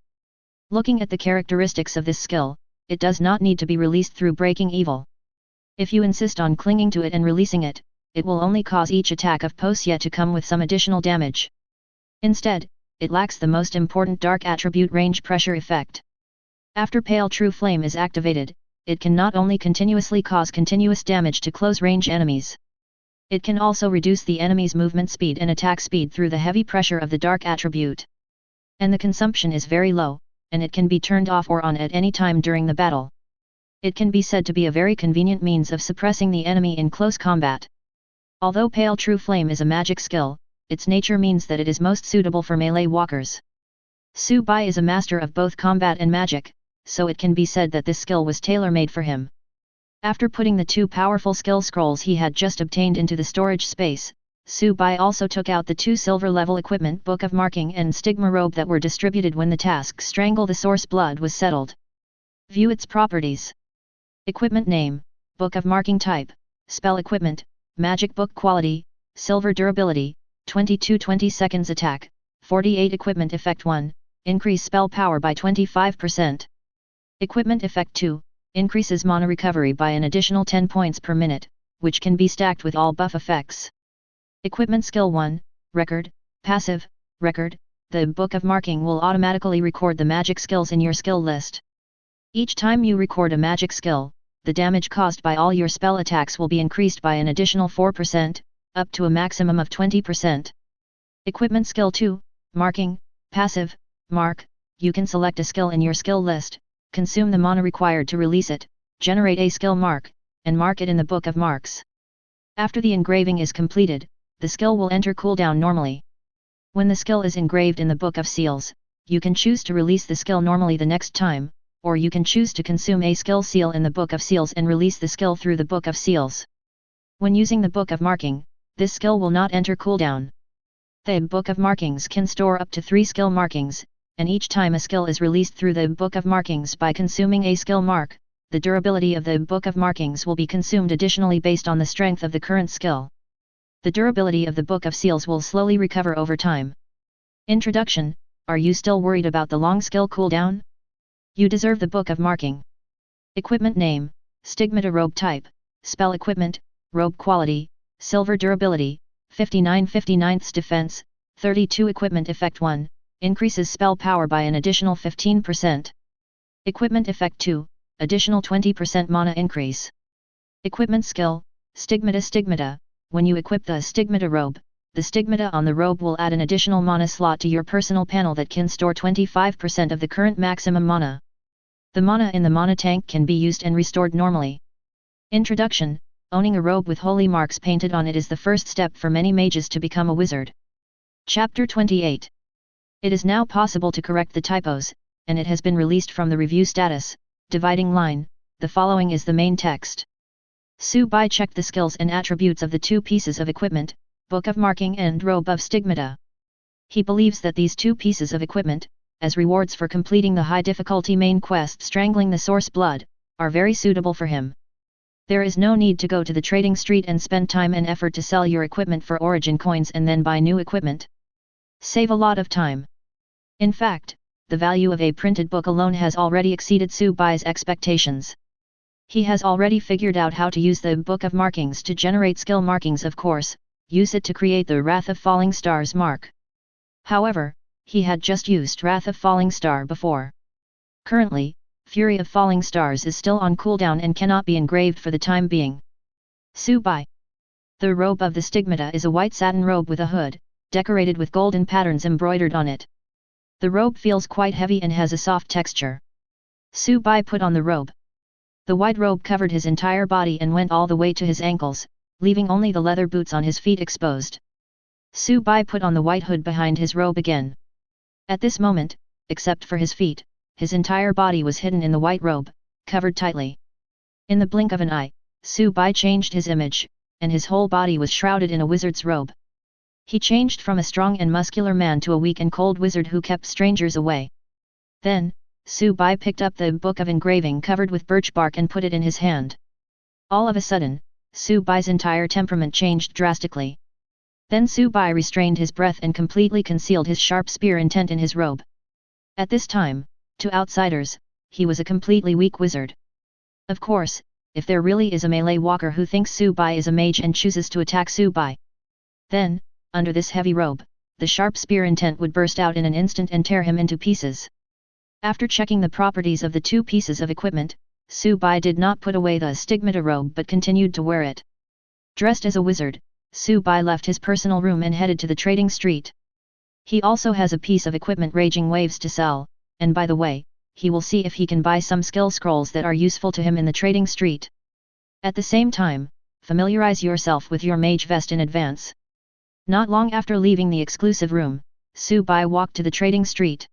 Looking at the characteristics of this skill, it does not need to be released through breaking evil. If you insist on clinging to it and releasing it, it will only cause each attack of Posya to come with some additional damage. Instead, it lacks the most important dark attribute range pressure effect. After Pale True Flame is activated, it can not only continuously cause continuous damage to close-range enemies. It can also reduce the enemy's movement speed and attack speed through the heavy pressure of the dark attribute. And the consumption is very low, and it can be turned off or on at any time during the battle. It can be said to be a very convenient means of suppressing the enemy in close combat. Although Pale True Flame is a magic skill, its nature means that it is most suitable for melee walkers. Su-bai is a master of both combat and magic, so it can be said that this skill was tailor-made for him. After putting the 2 powerful skill scrolls he had just obtained into the storage space, Su-bai also took out the 2 silver level equipment Book of Marking and Stigma Robe that were distributed when the task Strangle the Source Blood was settled. View its properties. Equipment name, Book of Marking type, Spell equipment, Magic book quality, Silver durability, 20 seconds attack, 48 equipment effect 1, increase spell power by 25%. Equipment effect 2, increases mana recovery by an additional 10 points per minute, which can be stacked with all buff effects. Equipment skill 1, Record, passive, Record, the Book of Marking will automatically record the magic skills in your skill list. Each time you record a magic skill, the damage caused by all your spell attacks will be increased by an additional 4%, up to a maximum of 20%. Equipment skill 2, Marking, passive, Mark, you can select a skill in your skill list, consume the mana required to release it, generate a skill mark, and mark it in the Book of Marks. After the engraving is completed, the skill will enter cooldown normally. When the skill is engraved in the Book of Seals, you can choose to release the skill normally the next time, or you can choose to consume a skill seal in the Book of Seals and release the skill through the Book of Seals. When using the Book of Marking, this skill will not enter cooldown. The Book of Markings can store up to 3 skill markings, and each time a skill is released through the Book of Markings by consuming a skill mark, the durability of the Book of Markings will be consumed additionally based on the strength of the current skill. The durability of the Book of Seals will slowly recover over time. Introduction, are you still worried about the long skill cooldown? You deserve the Book of Marking. Equipment name, Stigmata Robe type, Spell equipment, Robe quality, Silver durability, 59 defense, 32 equipment effect 1, increases spell power by an additional 15%. Equipment effect 2, additional 20% mana increase. Equipment skill, Stigmata, when you equip the Stigmata Robe, the stigmata on the robe will add an additional mana slot to your personal panel that can store 25% of the current maximum mana. The mana in the mana tank can be used and restored normally. Introduction, owning a robe with holy marks painted on it is the first step for many mages to become a wizard. Chapter 28. It is now possible to correct the typos, and it has been released from the review status. Dividing line, the following is the main text. Su-bai checked the skills and attributes of the two pieces of equipment, Book of Marking and Robe of Stigmata. He believes that these two pieces of equipment, as rewards for completing the high difficulty main quest Strangling the Source Blood, are very suitable for him. There is no need to go to the trading street and spend time and effort to sell your equipment for origin coins and then buy new equipment. Save a lot of time. In fact, the value of a printed book alone has already exceeded Su-bai's expectations. He has already figured out how to use the Book of Markings to generate skill markings, of course, use it to create the Wrath of Falling Stars mark. However, he had just used Wrath of Falling Star before. Currently, Fury of Falling Stars is still on cooldown and cannot be engraved for the time being. Su-bai. The robe of the stigmata is a white satin robe with a hood, decorated with golden patterns embroidered on it. The robe feels quite heavy and has a soft texture. Su-bai put on the robe. The white robe covered his entire body and went all the way to his ankles, leaving only the leather boots on his feet exposed. Su-bai put on the white hood behind his robe again. At this moment, except for his feet, his entire body was hidden in the white robe, covered tightly. In the blink of an eye, Su-bai changed his image, and his whole body was shrouded in a wizard's robe. He changed from a strong and muscular man to a weak and cold wizard who kept strangers away. Then, Su-bai picked up the book of engraving covered with birch bark and put it in his hand. All of a sudden, Su-bai's entire temperament changed drastically. Then Su-bai restrained his breath and completely concealed his sharp spear intent in his robe. At this time, to outsiders, he was a completely weak wizard. Of course, if there really is a melee walker who thinks Su-bai is a mage and chooses to attack Su-bai, then, under this heavy robe, the sharp spear intent would burst out in an instant and tear him into pieces. After checking the properties of the two pieces of equipment, Su-bai did not put away the stigmata robe but continued to wear it. Dressed as a wizard, Su-bai left his personal room and headed to the trading street. He also has a piece of equipment Raging Waves to sell, and by the way, he will see if he can buy some skill scrolls that are useful to him in the trading street. At the same time, familiarize yourself with your mage vest in advance. Not long after leaving the exclusive room, Su-bai walked to the trading street.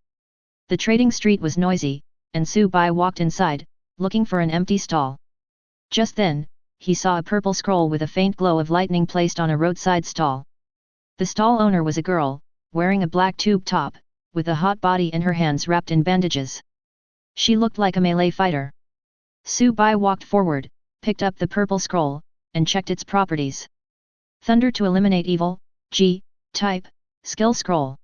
The trading street was noisy, and Su-bai walked inside, looking for an empty stall. Just then, he saw a purple scroll with a faint glow of lightning placed on a roadside stall. The stall owner was a girl, wearing a black tube top, with a hot body and her hands wrapped in bandages. She looked like a melee fighter. Su-bai walked forward, picked up the purple scroll, and checked its properties. Thunder to eliminate evil, G, type, skill scroll.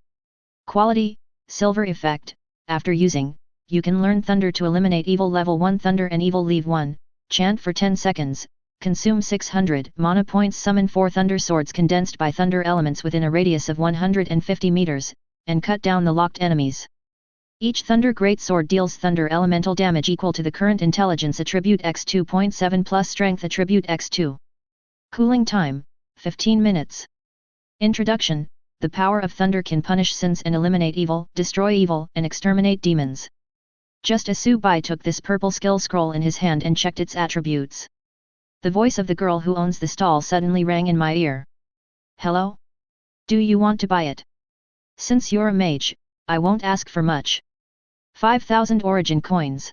Quality, silver effect, after using, you can learn Thunder to eliminate evil level 1 Thunder and evil leave 1, chant for 10 seconds, consume 600 mana points, summon 4 thunder swords condensed by thunder elements within a radius of 150 meters, and cut down the locked enemies. Each Thunder Greatsword deals Thunder elemental damage equal to the current intelligence attribute x 2.7 plus strength attribute x2. Cooling time, 15 minutes. Introduction: the power of Thunder can punish sins and eliminate evil, destroy evil, and exterminate demons. Just as Su-bai took this purple skill scroll in his hand and checked its attributes, the voice of the girl who owns the stall suddenly rang in my ear. Hello? Do you want to buy it? Since you're a mage, I won't ask for much. 5,000 origin coins.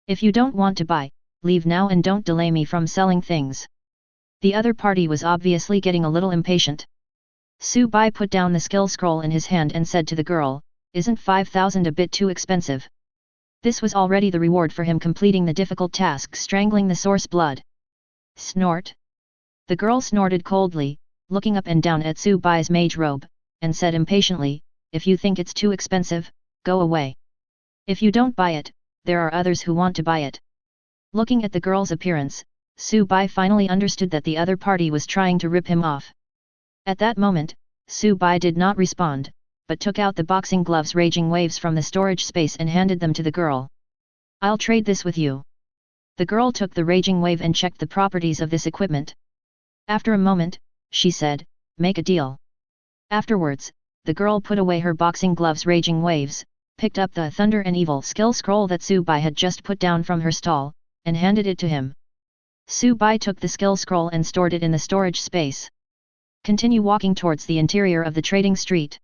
If you don't want to buy, leave now and don't delay me from selling things. The other party was obviously getting a little impatient. Su-bai put down the skill scroll in his hand and said to the girl, "Isn't 5,000 a bit too expensive?" This was already the reward for him completing the difficult task Strangling the Source Blood. Snort. The girl snorted coldly, looking up and down at Su-bai's mage robe, and said impatiently, "If you think it's too expensive, go away. If you don't buy it, there are others who want to buy it." Looking at the girl's appearance, Su-bai finally understood that the other party was trying to rip him off. At that moment, Su-bai did not respond, but took out the boxing gloves Raging Waves from the storage space and handed them to the girl. "I'll trade this with you." The girl took the Raging Wave and checked the properties of this equipment. After a moment, she said, "Make a deal." Afterwards, the girl put away her boxing gloves Raging Waves, picked up the Thunder and Evil skill scroll that Su-bai had just put down from her stall, and handed it to him. Su-bai took the skill scroll and stored it in the storage space. Continue walking towards the interior of the trading street.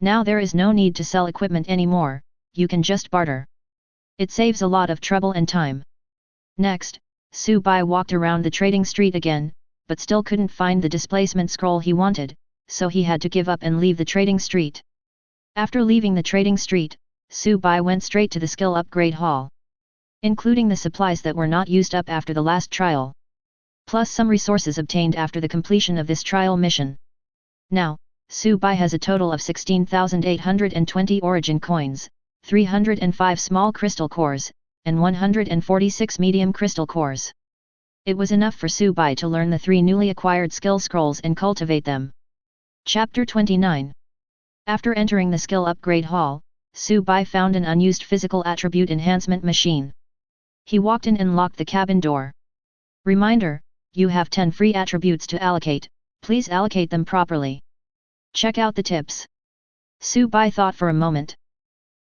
Now there is no need to sell equipment anymore, you can just barter. It saves a lot of trouble and time. Next, Su Bai walked around the trading street again, but still couldn't find the displacement scroll he wanted, so he had to give up and leave the trading street. After leaving the trading street, Su Bai went straight to the skill upgrade hall, including the supplies that were not used up after the last trial, plus some resources obtained after the completion of this trial mission. Now, Su Bai has a total of 16,820 origin coins, 305 small crystal cores, and 146 medium crystal cores. It was enough for Su Bai to learn the 3 newly acquired skill scrolls and cultivate them. Chapter 29. After entering the skill upgrade hall, Su Bai found an unused physical attribute enhancement machine. He walked in and locked the cabin door. Reminder, you have 10 free attributes to allocate, please allocate them properly. Check out the tips. Su Bai thought for a moment.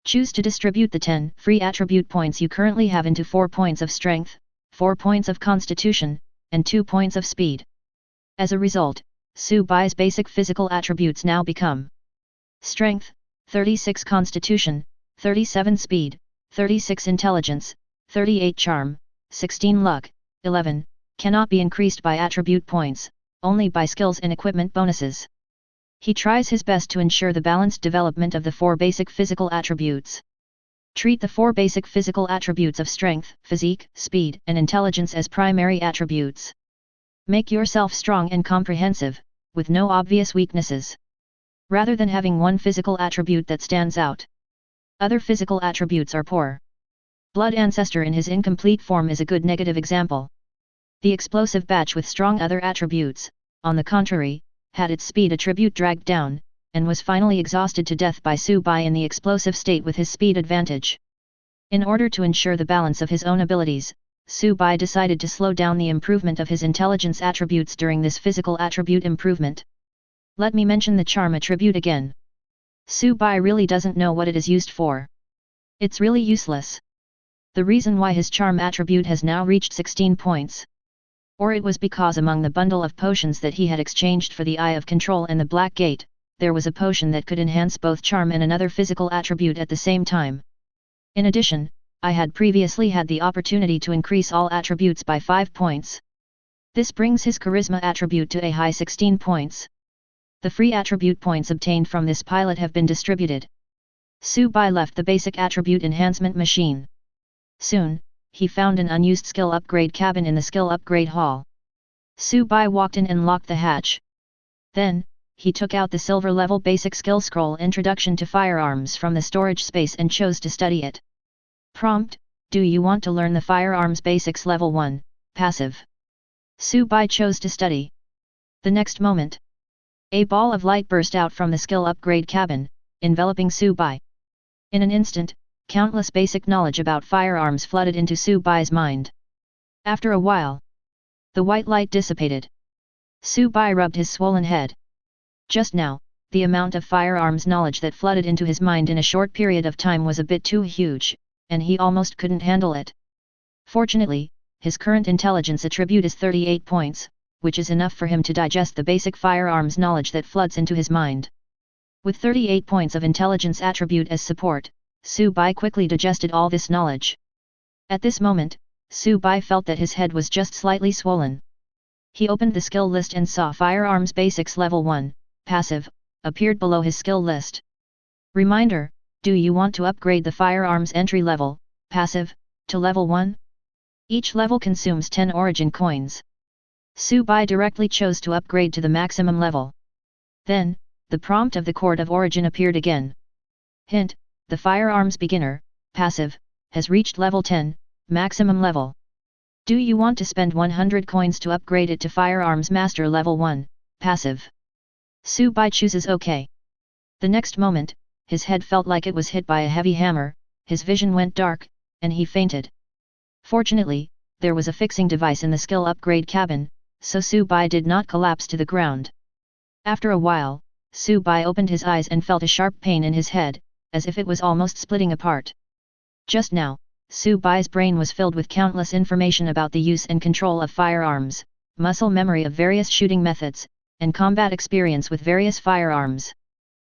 Choose to distribute the 10 free attribute points you currently have into 4 points of strength, 4 points of constitution, and 2 points of speed. As a result, Su Bai's basic physical attributes now become strength, 36 constitution, 37 speed, 36 intelligence, 38 charm, 16 luck, 11, cannot be increased by attribute points, only by skills and equipment bonuses. He tries his best to ensure the balanced development of the 4 basic physical attributes. Treat the 4 basic physical attributes of strength, physique, speed, and intelligence as primary attributes. Make yourself strong and comprehensive, with no obvious weaknesses. Rather than having one physical attribute that stands out, other physical attributes are poor. Blood Ancestor in his incomplete form is a good negative example. The explosive batch with strong other attributes, on the contrary, had its speed attribute dragged down, and was finally exhausted to death by Su Bai in the explosive state with his speed advantage. In order to ensure the balance of his own abilities, Su Bai decided to slow down the improvement of his intelligence attributes during this physical attribute improvement. Let me mention the charm attribute again. Su Bai really doesn't know what it is used for. It's really useless. The reason why his charm attribute has now reached 16 points. Or it was because among the bundle of potions that he had exchanged for the Eye of Control and the Black Gate, there was a potion that could enhance both charm and another physical attribute at the same time. In addition, I had previously had the opportunity to increase all attributes by 5 points. This brings his charisma attribute to a high 16 points. The free attribute points obtained from this pilot have been distributed. Su Bai left the basic attribute enhancement machine. Soon, he found an unused skill upgrade cabin in the skill upgrade hall. Su Bai walked in and locked the hatch. Then, he took out the silver level basic skill scroll Introduction to Firearms from the storage space and chose to study it. Prompt: do you want to learn the Firearms Basics Level 1, Passive? Su Bai chose to study. The next moment, a ball of light burst out from the skill upgrade cabin, enveloping Su Bai. In an instant, countless basic knowledge about firearms flooded into Su Bai's mind. After a while, the white light dissipated. Su Bai rubbed his swollen head. Just now, the amount of firearms knowledge that flooded into his mind in a short period of time was a bit too huge, and he almost couldn't handle it. Fortunately, his current intelligence attribute is 38 points, which is enough for him to digest the basic firearms knowledge that floods into his mind. With 38 points of intelligence attribute as support, Su Bai quickly digested all this knowledge. At this moment, Su Bai felt that his head was just slightly swollen. He opened the skill list and saw Firearms Basics Level 1, Passive, appeared below his skill list. Reminder: do you want to upgrade the Firearms Entry Level, Passive, to Level 1? Each level consumes 10 origin coins. Su Bai directly chose to upgrade to the maximum level. Then, the prompt of the Court of Origin appeared again. Hint: the Firearms Beginner, Passive, has reached level 10, maximum level. Do you want to spend 100 coins to upgrade it to Firearms Master Level 1, Passive? Su Bai chooses OK. The next moment, his head felt like it was hit by a heavy hammer, his vision went dark, and he fainted. Fortunately, there was a fixing device in the skill upgrade cabin, so Su Bai did not collapse to the ground. After a while, Su Bai opened his eyes and felt a sharp pain in his head, as if it was almost splitting apart. Just now, Su Bai's brain was filled with countless information about the use and control of firearms, muscle memory of various shooting methods, and combat experience with various firearms.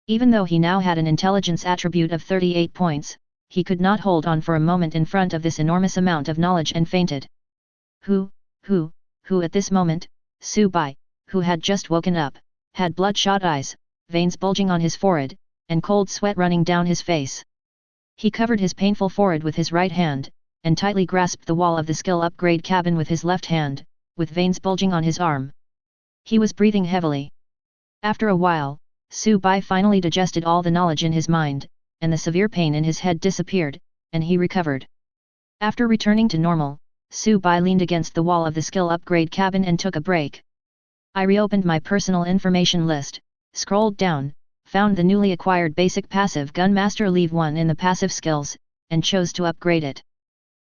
Even though he now had an intelligence attribute of 38 points, he could not hold on for a moment in front of this enormous amount of knowledge and fainted. Who at this moment, Su Bai, who had just woken up, had bloodshot eyes, veins bulging on his forehead, and cold sweat running down his face. He covered his painful forehead with his right hand, and tightly grasped the wall of the skill upgrade cabin with his left hand, with veins bulging on his arm. He was breathing heavily. After a while, Su Bai finally digested all the knowledge in his mind, and the severe pain in his head disappeared, and he recovered. After returning to normal, Su Bai leaned against the wall of the skill upgrade cabin and took a break. I reopened my personal information list, scrolled down, found the newly acquired basic passive Gunmaster Leave 1 in the passive skills, and chose to upgrade it.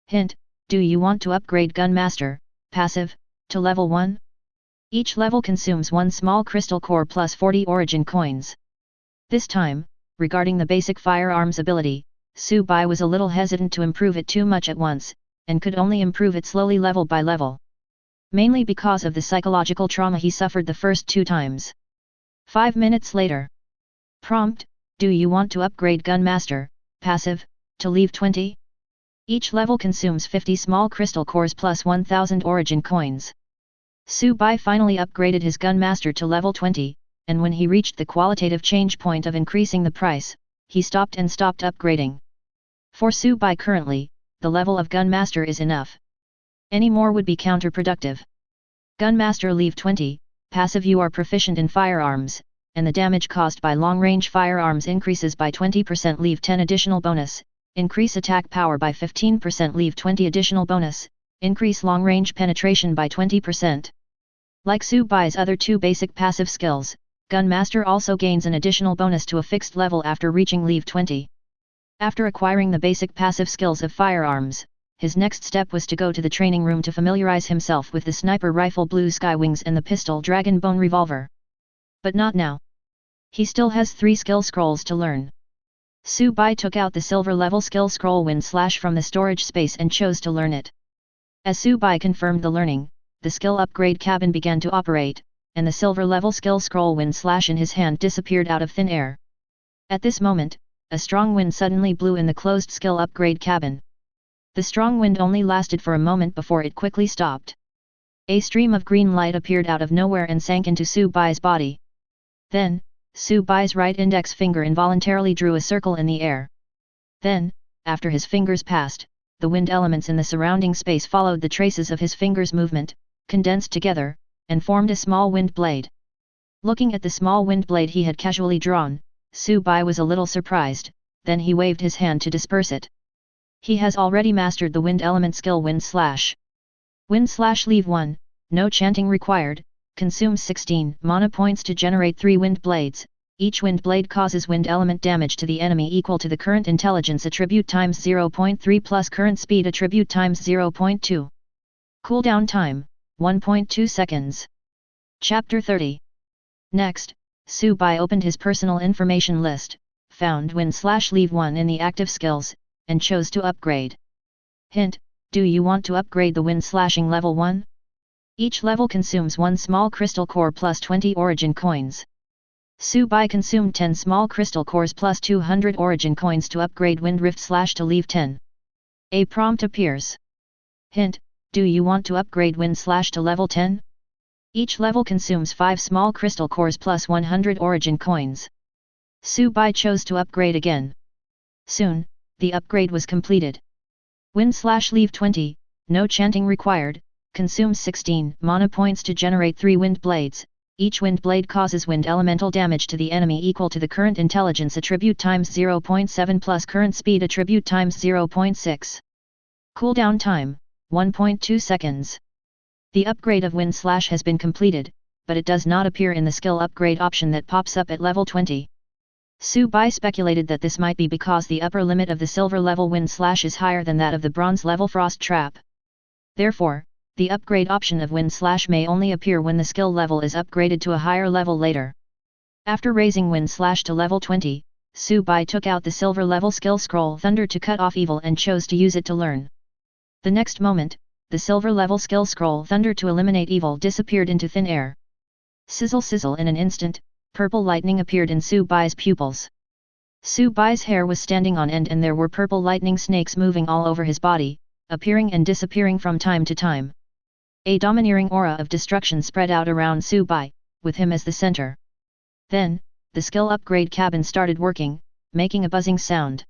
Hint: do you want to upgrade Gunmaster, passive, to level 1? Each level consumes 1 small crystal core plus 40 origin coins. This time, regarding the basic firearms ability, Su Bai was a little hesitant to improve it too much at once, and could only improve it slowly level by level. Mainly because of the psychological trauma he suffered the first 2 times. 5 minutes later. Prompt: do you want to upgrade Gunmaster, passive, to leave 20? Each level consumes 50 small crystal cores plus 1000 origin coins. Su Bai finally upgraded his Gunmaster to level 20, and when he reached the qualitative change point of increasing the price, he stopped upgrading. For Su Bai currently, the level of Gunmaster is enough. Any more would be counterproductive. Gunmaster Leave 20, passive: you are proficient in firearms, and the damage caused by long-range firearms increases by 20%. Leave 10 additional bonus, increase attack power by 15%. Leave 20 additional bonus, increase long-range penetration by 20%. Like Su Bai's other 2 basic passive skills, Gunmaster also gains an additional bonus to a fixed level after reaching Leave 20. After acquiring the basic passive skills of firearms, his next step was to go to the training room to familiarize himself with the sniper rifle Blue Sky Wings and the pistol Dragon Bone Revolver. But not now. He still has 3 skill scrolls to learn. Su Bai took out the silver level skill scroll Wind Slash from the storage space and chose to learn it. As Su Bai confirmed the learning, the skill upgrade cabin began to operate, and the silver level skill scroll Wind Slash in his hand disappeared out of thin air. At this moment, a strong wind suddenly blew in the closed skill upgrade cabin. The strong wind only lasted for a moment before it quickly stopped. A stream of green light appeared out of nowhere and sank into Su Bai's body. Then, Su Bai's right index finger involuntarily drew a circle in the air. Then, after his fingers passed, the wind elements in the surrounding space followed the traces of his fingers' movement, condensed together, and formed a small wind blade. Looking at the small wind blade he had casually drawn, Su Bai was a little surprised, then he waved his hand to disperse it. He has already mastered the wind element skill Wind Slash. Wind Slash Leave 1, no chanting required, consumes 16 mana points to generate 3 wind blades. Each wind blade causes wind element damage to the enemy equal to the current intelligence attribute times 0.3 plus current speed attribute times 0.2. Cooldown time, 1.2 seconds. Chapter 30. Next, Su Bai opened his personal information list, found Wind Slash Leave 1 in the active skills, and chose to upgrade. Hint: do you want to upgrade the Wind Slashing level 1? Each level consumes 1 small crystal core plus 20 origin coins. Su Bai consumed 10 small crystal cores plus 200 origin coins to upgrade Wind Rift Slash to Leave 10. A prompt appears. Hint: do you want to upgrade Wind Slash to level 10? Each level consumes 5 small crystal cores plus 100 origin coins. Su Bai chose to upgrade again. Soon, the upgrade was completed. Wind Slash Leave 20, no chanting required, consumes 16 mana points to generate 3 wind blades. Each wind blade causes wind elemental damage to the enemy equal to the current intelligence attribute times 0.7 plus current speed attribute times 0.6. Cooldown time, 1.2 seconds. The upgrade of Wind Slash has been completed, but it does not appear in the skill upgrade option that pops up at level 20. Su Bai speculated that this might be because the upper limit of the silver level Wind Slash is higher than that of the bronze level Frost Trap. Therefore, the upgrade option of Wind Slash may only appear when the skill level is upgraded to a higher level later. After raising Wind Slash to level 20, Su Bai took out the silver level skill scroll Thunder to cut off evil and chose to use it to learn. The next moment, the silver level skill scroll Thunder to eliminate evil disappeared into thin air. Sizzle sizzle, in an instant, purple lightning appeared in Su Bai's pupils. Su Bai's hair was standing on end and there were purple lightning snakes moving all over his body, appearing and disappearing from time to time. A domineering aura of destruction spread out around Su Bai, with him as the center. Then, the skill upgrade cabin started working, making a buzzing sound.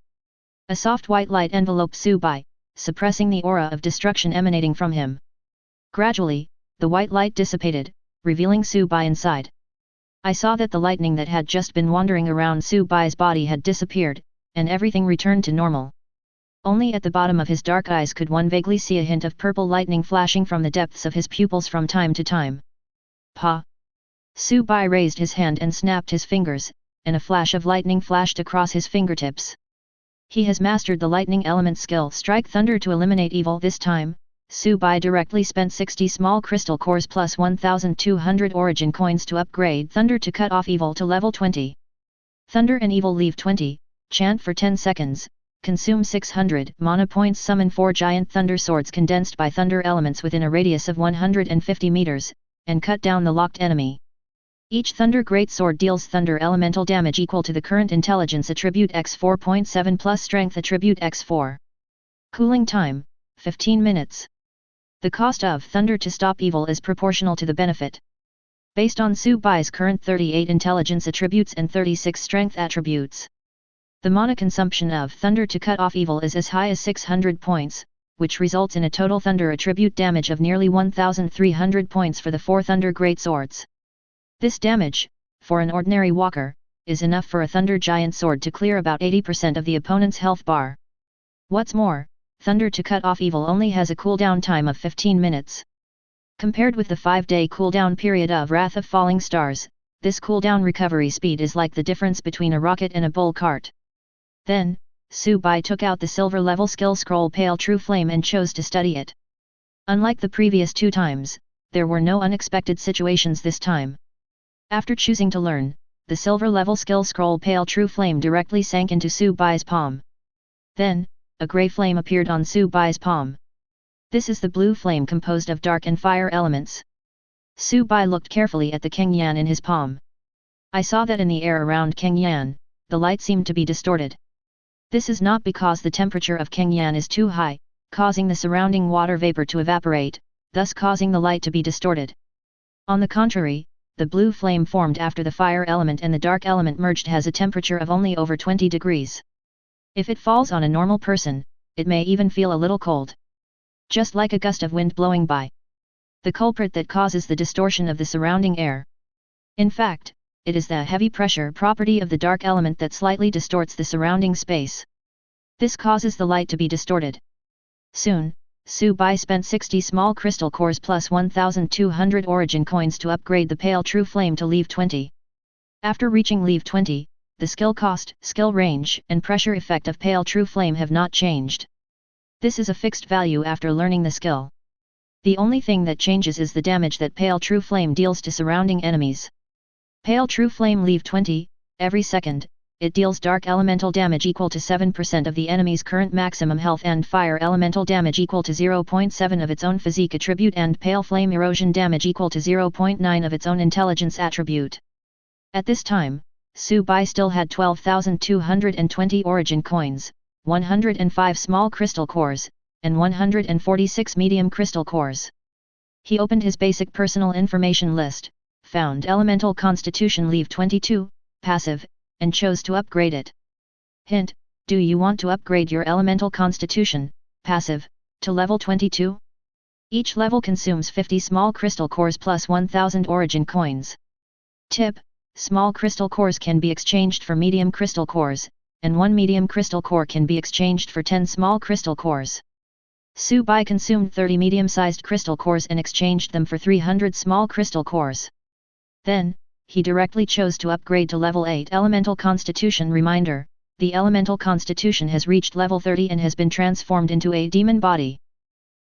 A soft white light enveloped Su Bai, suppressing the aura of destruction emanating from him. Gradually, the white light dissipated, revealing Su Bai inside. I saw that the lightning that had just been wandering around Su Bai's body had disappeared, and everything returned to normal. Only at the bottom of his dark eyes could one vaguely see a hint of purple lightning flashing from the depths of his pupils from time to time. Pa! Su Bai raised his hand and snapped his fingers, and a flash of lightning flashed across his fingertips. He has mastered the lightning element skill Strike Thunder to eliminate evil this time. Su Bai directly spent 60 small crystal cores plus 1,200 origin coins to upgrade Thunder to cut off evil to level 20. Thunder and evil leave 20, chant for 10 seconds, consume 600 mana points, summon 4 giant thunder swords condensed by thunder elements within a radius of 150 meters, and cut down the locked enemy. Each Thunder Greatsword deals Thunder elemental damage equal to the current Intelligence attribute x 4.7 plus Strength attribute x 4. Cooling time, 15 minutes. The cost of Thunder to stop evil is proportional to the benefit. Based on Su Bai's current 38 Intelligence attributes and 36 Strength attributes, the mana consumption of Thunder to cut off evil is as high as 600 points, which results in a total Thunder attribute damage of nearly 1,300 points for the 4 Thunder Greatswords. This damage, for an ordinary walker, is enough for a Thunder Giant Sword to clear about 80% of the opponent's health bar. What's more, Thunder to cut off evil only has a cooldown time of 15 minutes. Compared with the 5-day cooldown period of Wrath of Falling Stars, this cooldown recovery speed is like the difference between a rocket and a bull cart. Then, Su Bai took out the silver level skill scroll Pale True Flame and chose to study it. Unlike the previous 2 times, there were no unexpected situations this time. After choosing to learn, the silver level skill scroll Pale True Flame directly sank into Su Bai's palm. Then, a grey flame appeared on Su Bai's palm. This is the blue flame composed of dark and fire elements. Su Bai looked carefully at the Keng Yan in his palm. I saw that in the air around Keng Yan, the light seemed to be distorted. This is not because the temperature of Keng Yan is too high, causing the surrounding water vapor to evaporate, thus causing the light to be distorted. On the contrary, the blue flame formed after the fire element and the dark element merged has a temperature of only over 20 degrees. If it falls on a normal person, it may even feel a little cold. Just like a gust of wind blowing by. The culprit that causes the distortion of the surrounding air. In fact, it is the heavy pressure property of the dark element that slightly distorts the surrounding space. This causes the light to be distorted. Soon, Su Bai spent 60 small crystal cores plus 1,200 origin coins to upgrade the Pale True Flame to level 20. After reaching level 20, the skill cost, skill range, and pressure effect of Pale True Flame have not changed. This is a fixed value after learning the skill. The only thing that changes is the damage that Pale True Flame deals to surrounding enemies. Pale True Flame level 20, every second, it deals dark elemental damage equal to 7% of the enemy's current maximum health and fire elemental damage equal to 0.7 of its own physique attribute and pale flame erosion damage equal to 0.9 of its own intelligence attribute. At this time, Su Bai still had 12,220 origin coins, 105 small crystal cores, and 146 medium crystal cores. He opened his basic personal information list, found Elemental Constitution level 22, passive, and chose to upgrade it. Hint: do you want to upgrade your Elemental Constitution, passive, to level 22? Each level consumes 50 small crystal cores plus 1,000 origin coins. Tip: small crystal cores can be exchanged for medium crystal cores, and 1 medium crystal core can be exchanged for 10 small crystal cores. Su Bai consumed 30 medium-sized crystal cores and exchanged them for 300 small crystal cores. Then, he directly chose to upgrade to level 8 Elemental Constitution. Reminder: the Elemental Constitution has reached level 30 and has been transformed into a demon body.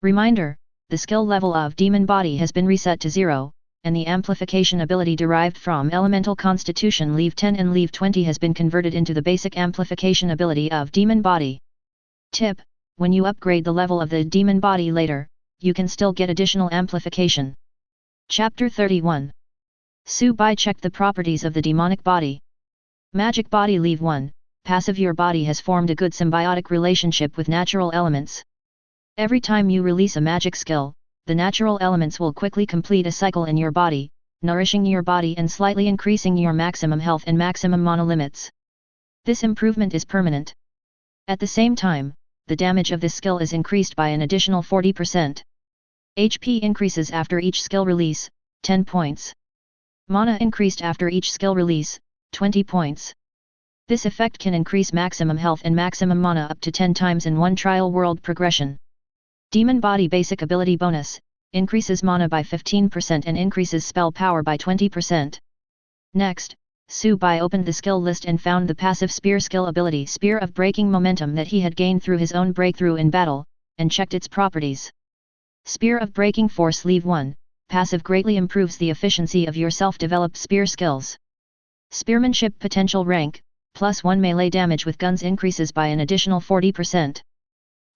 Reminder: the skill level of demon body has been reset to 0, and the amplification ability derived from Elemental Constitution level 10 and level 20 has been converted into the basic amplification ability of demon body. Tip: when you upgrade the level of the demon body later, you can still get additional amplification. Chapter 31. Su Bai checked the properties of the demonic body. Magic body level 1, passive your body has formed a good symbiotic relationship with natural elements. Every time you release a magic skill, the natural elements will quickly complete a cycle in your body, nourishing your body and slightly increasing your maximum health and maximum mana limits. This improvement is permanent. At the same time, the damage of this skill is increased by an additional 40%. HP increases after each skill release, 10 points. Mana increased after each skill release, 20 points. This effect can increase maximum health and maximum mana up to 10 times in one trial world progression. Demon Body Basic Ability Bonus, increases mana by 15% and increases spell power by 20%. Next, Su-Bai opened the skill list and found the passive Spear skill ability Spear of Breaking Momentum that he had gained through his own breakthrough in battle, and checked its properties. Spear of Breaking Force Leave 1, passive greatly improves the efficiency of your self-developed spear skills. Spearmanship Potential Rank, +1 melee damage with guns increases by an additional 40%.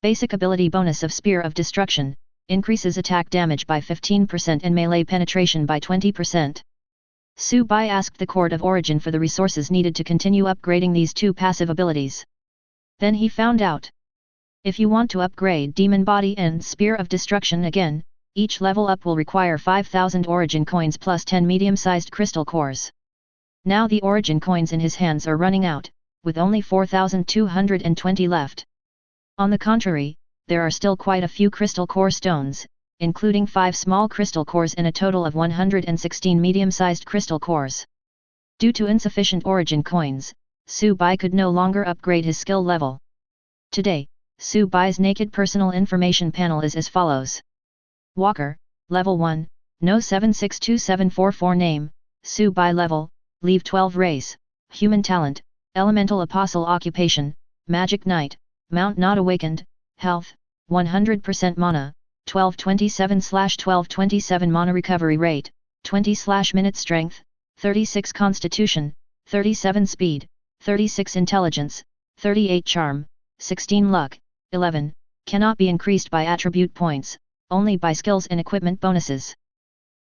Basic Ability Bonus of Spear of Destruction, increases attack damage by 15% and melee penetration by 20%. Su-Bai asked the Court of Origin for the resources needed to continue upgrading these two passive abilities. Then he found out. If you want to upgrade Demon Body and Spear of Destruction again, each level up will require 5,000 Origin coins plus 10 medium-sized crystal cores. Now the Origin coins in his hands are running out, with only 4,220 left. On the contrary, there are still quite a few crystal core stones, including 5 small crystal cores and a total of 116 medium-sized crystal cores. Due to insufficient Origin coins, Su-Bai could no longer upgrade his skill level. Today, Su-Bai's naked personal information panel is as follows. Walker, Level 1, No 762744 Name, Su-Bai Level, Leave 12 Race, Human Talent, Elemental Apostle Occupation, Magic Knight, Mount Not Awakened, Health, 100% Mana, 1227/1227 Mana Recovery Rate, 20/Minute Strength, 36 Constitution, 37 Speed, 36 Intelligence, 38 Charm, 16 Luck, 11, cannot be increased by attribute points, only by skills and equipment bonuses.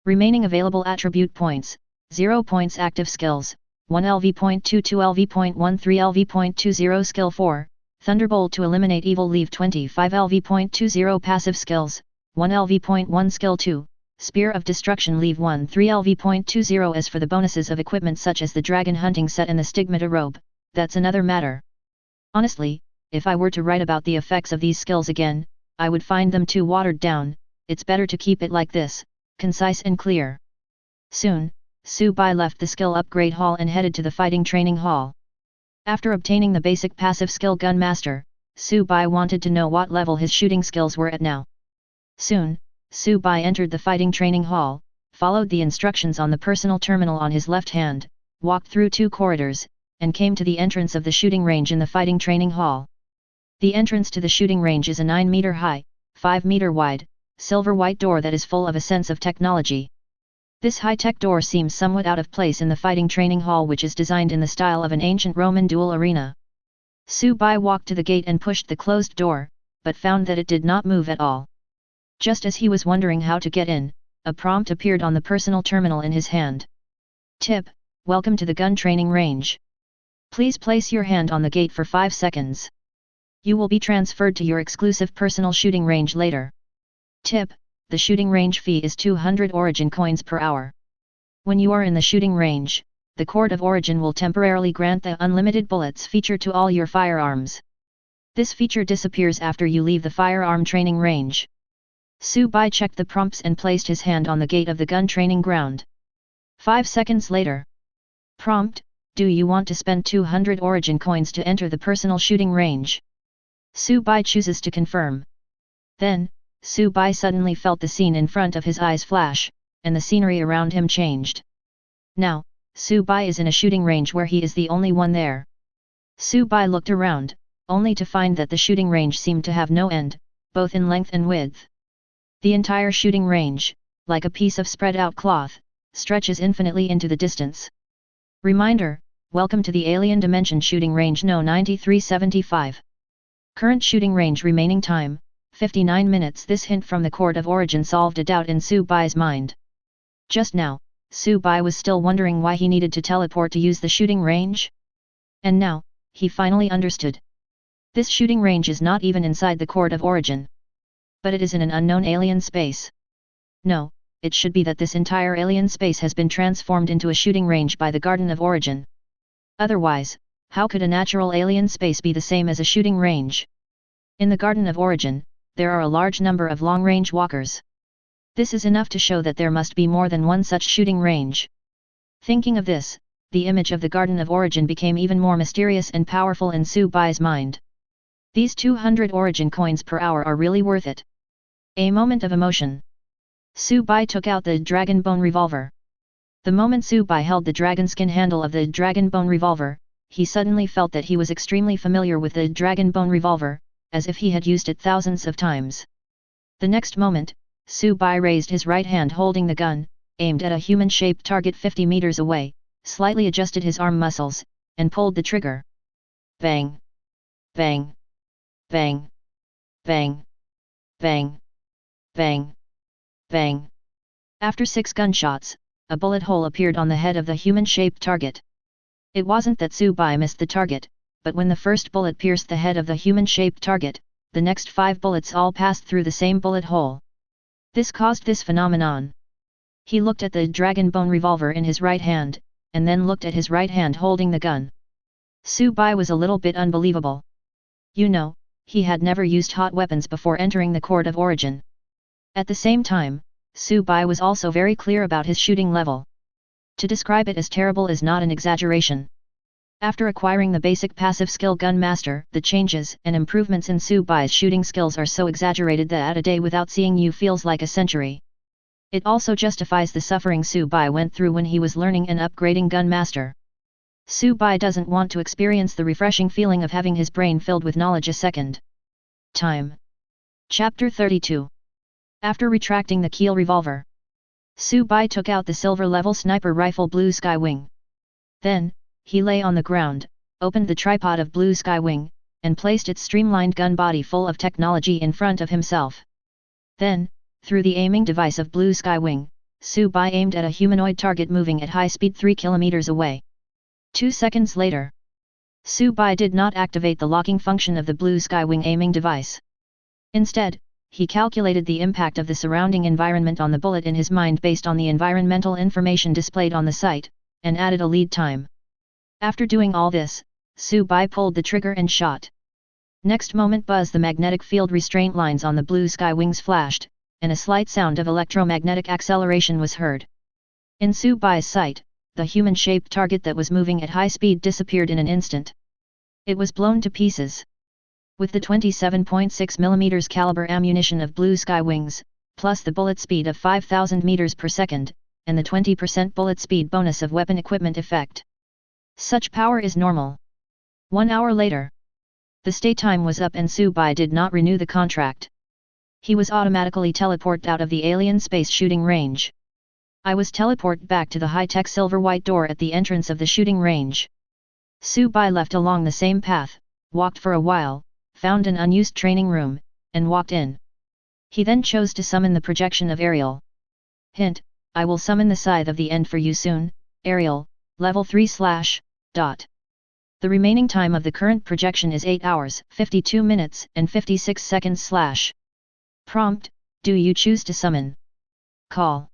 Remaining available attribute points, 0 points Active Skills, 1 LV.22 LV.13 LV.20 Skill 4, Thunderbolt to eliminate evil Leave 25 LV.20 Passive Skills, 1 LV.1 Skill 2, Spear of Destruction Leave 1 3 LV.20 As for the bonuses of equipment such as the Dragon Hunting Set and the Stigmata Robe, that's another matter. Honestly, if I were to write about the effects of these skills again, I would find them too watered down. It's better to keep it like this, concise and clear. Soon, Su-Bai left the skill upgrade hall and headed to the fighting training hall. After obtaining the basic passive skill Gun Master, Su-Bai wanted to know what level his shooting skills were at now. Soon, Su-Bai entered the fighting training hall, followed the instructions on the personal terminal on his left hand, walked through 2 corridors, and came to the entrance of the shooting range in the fighting training hall. The entrance to the shooting range is a 9-meter high, 5-meter wide, silver-white door that is full of a sense of technology. This high-tech door seems somewhat out of place in the fighting training hall, which is designed in the style of an ancient Roman duel arena. Su-Bai walked to the gate and pushed the closed door, but found that it did not move at all. Just as he was wondering how to get in, a prompt appeared on the personal terminal in his hand. Tip: Welcome to the gun training range. Please place your hand on the gate for 5 seconds. You will be transferred to your exclusive personal shooting range later. Tip: The shooting range fee is 200 Origin coins per hour. When you are in the shooting range, the Court of Origin will temporarily grant the Unlimited Bullets feature to all your firearms. This feature disappears after you leave the firearm training range. Su-Bai checked the prompts and placed his hand on the gate of the gun training ground. 5 seconds later. Prompt: Do you want to spend 200 Origin coins to enter the personal shooting range? Su-Bai chooses to confirm. Then, Su-Bai suddenly felt the scene in front of his eyes flash, and the scenery around him changed. Now, Su-Bai is in a shooting range where he is the only one there. Su-Bai looked around, only to find that the shooting range seemed to have no end, both in length and width. The entire shooting range, like a piece of spread-out cloth, stretches infinitely into the distance. Reminder: Welcome to the Alien Dimension Shooting Range No 9375. Current shooting range remaining time, 59 minutes. This hint from the Court of Origin solved a doubt in Su-Bai's mind. Just now, Su-Bai was still wondering why he needed to teleport to use the shooting range. And now, he finally understood. This shooting range is not even inside the court of origin. But it is in an unknown alien space. No, it should be that this entire alien space has been transformed into a shooting range by the Garden of Origin. Otherwise, how could a natural alien space be the same as a shooting range? In the Garden of Origin, there are a large number of long-range walkers. This is enough to show that there must be more than one such shooting range. Thinking of this, the image of the Garden of Origin became even more mysterious and powerful in Su Bai's mind. These 200 origin coins per hour are really worth it. A moment of emotion. Su Bai took out the dragon bone revolver. The moment Su Bai held the dragon skin handle of the dragon bone revolver, he suddenly felt that he was extremely familiar with the dragon bone revolver, as if he had used it thousands of times. The next moment, Su Bai raised his right hand holding the gun, aimed at a human-shaped target 50 meters away, slightly adjusted his arm muscles, and pulled the trigger. Bang! Bang! Bang! Bang! Bang! Bang! Bang! After 6 gunshots, a bullet hole appeared on the head of the human-shaped target. It wasn't that Su Bai missed the target, but when the first bullet pierced the head of the human-shaped target, the next 5 bullets all passed through the same bullet hole. This caused this phenomenon. He looked at the dragon bone revolver in his right hand, and then looked at his right hand holding the gun. Su Bai was a little bit unbelievable. You know, he had never used hot weapons before entering the court of origin. At the same time, Su Bai was also very clear about his shooting level. To describe it as terrible is not an exaggeration. After acquiring the basic passive skill Gun Master, the changes and improvements in Su Bai's shooting skills are so exaggerated that a day without seeing you feels like a century. It also justifies the suffering Su Bai went through when he was learning and upgrading Gun Master. Su Bai doesn't want to experience the refreshing feeling of having his brain filled with knowledge a second time. Chapter 32. After retracting the Keel revolver, Su Bai took out the silver-level sniper rifle Blue Sky Wing. Then, he lay on the ground, opened the tripod of Blue Sky Wing, and placed its streamlined gun body full of technology in front of himself. Then, through the aiming device of Blue Sky Wing, Su Bai aimed at a humanoid target moving at high speed 3 kilometers away. 2 seconds later, Su Bai did not activate the locking function of the Blue Sky Wing aiming device. Instead, he calculated the impact of the surrounding environment on the bullet in his mind based on the environmental information displayed on the sight, and added a lead time. After doing all this, Su Bai pulled the trigger and shot. Next moment the magnetic field restraint lines on the Blue Sky Wings flashed, and a slight sound of electromagnetic acceleration was heard. In Su Bai's sight, the human-shaped target that was moving at high speed disappeared in an instant. It was blown to pieces. With the 27.6mm caliber ammunition of Blue Sky Wings, plus the bullet speed of 5,000 meters per second, and the 20% bullet speed bonus of weapon equipment effect. Such power is normal. 1 hour later, the stay time was up and Su Bai did not renew the contract. He was automatically teleported out of the alien space shooting range. I was teleported back to the high-tech silver-white door at the entrance of the shooting range. Su Bai left along the same path, walked for a while, found an unused training room, and walked in. He then chose to summon the projection of Ariel. Hint, I will summon the Scythe of the End for you soon, Ariel, level 3 / The remaining time of the current projection is 8 hours, 52 minutes, and 56 seconds / Prompt, do you choose to summon? Call.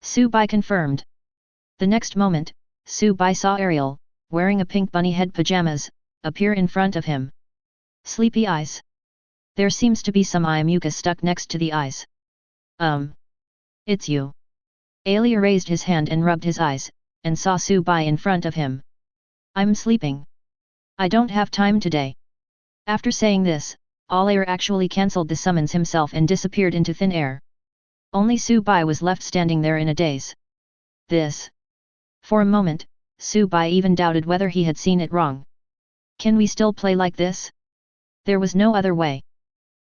Su Bai confirmed. The next moment, Su Bai saw Ariel, wearing a pink bunny head pajamas, appear in front of him. Sleepy eyes. There seems to be some eye mucus stuck next to the eyes. It's you. Alia raised his hand and rubbed his eyes, and saw Su Bai in front of him. I'm sleeping. I don't have time today. After saying this, Alia actually cancelled the summons himself and disappeared into thin air. Only Su Bai was left standing there in a daze. This. For a moment, Su Bai even doubted whether he had seen it wrong. Can we still play like this? There was no other way.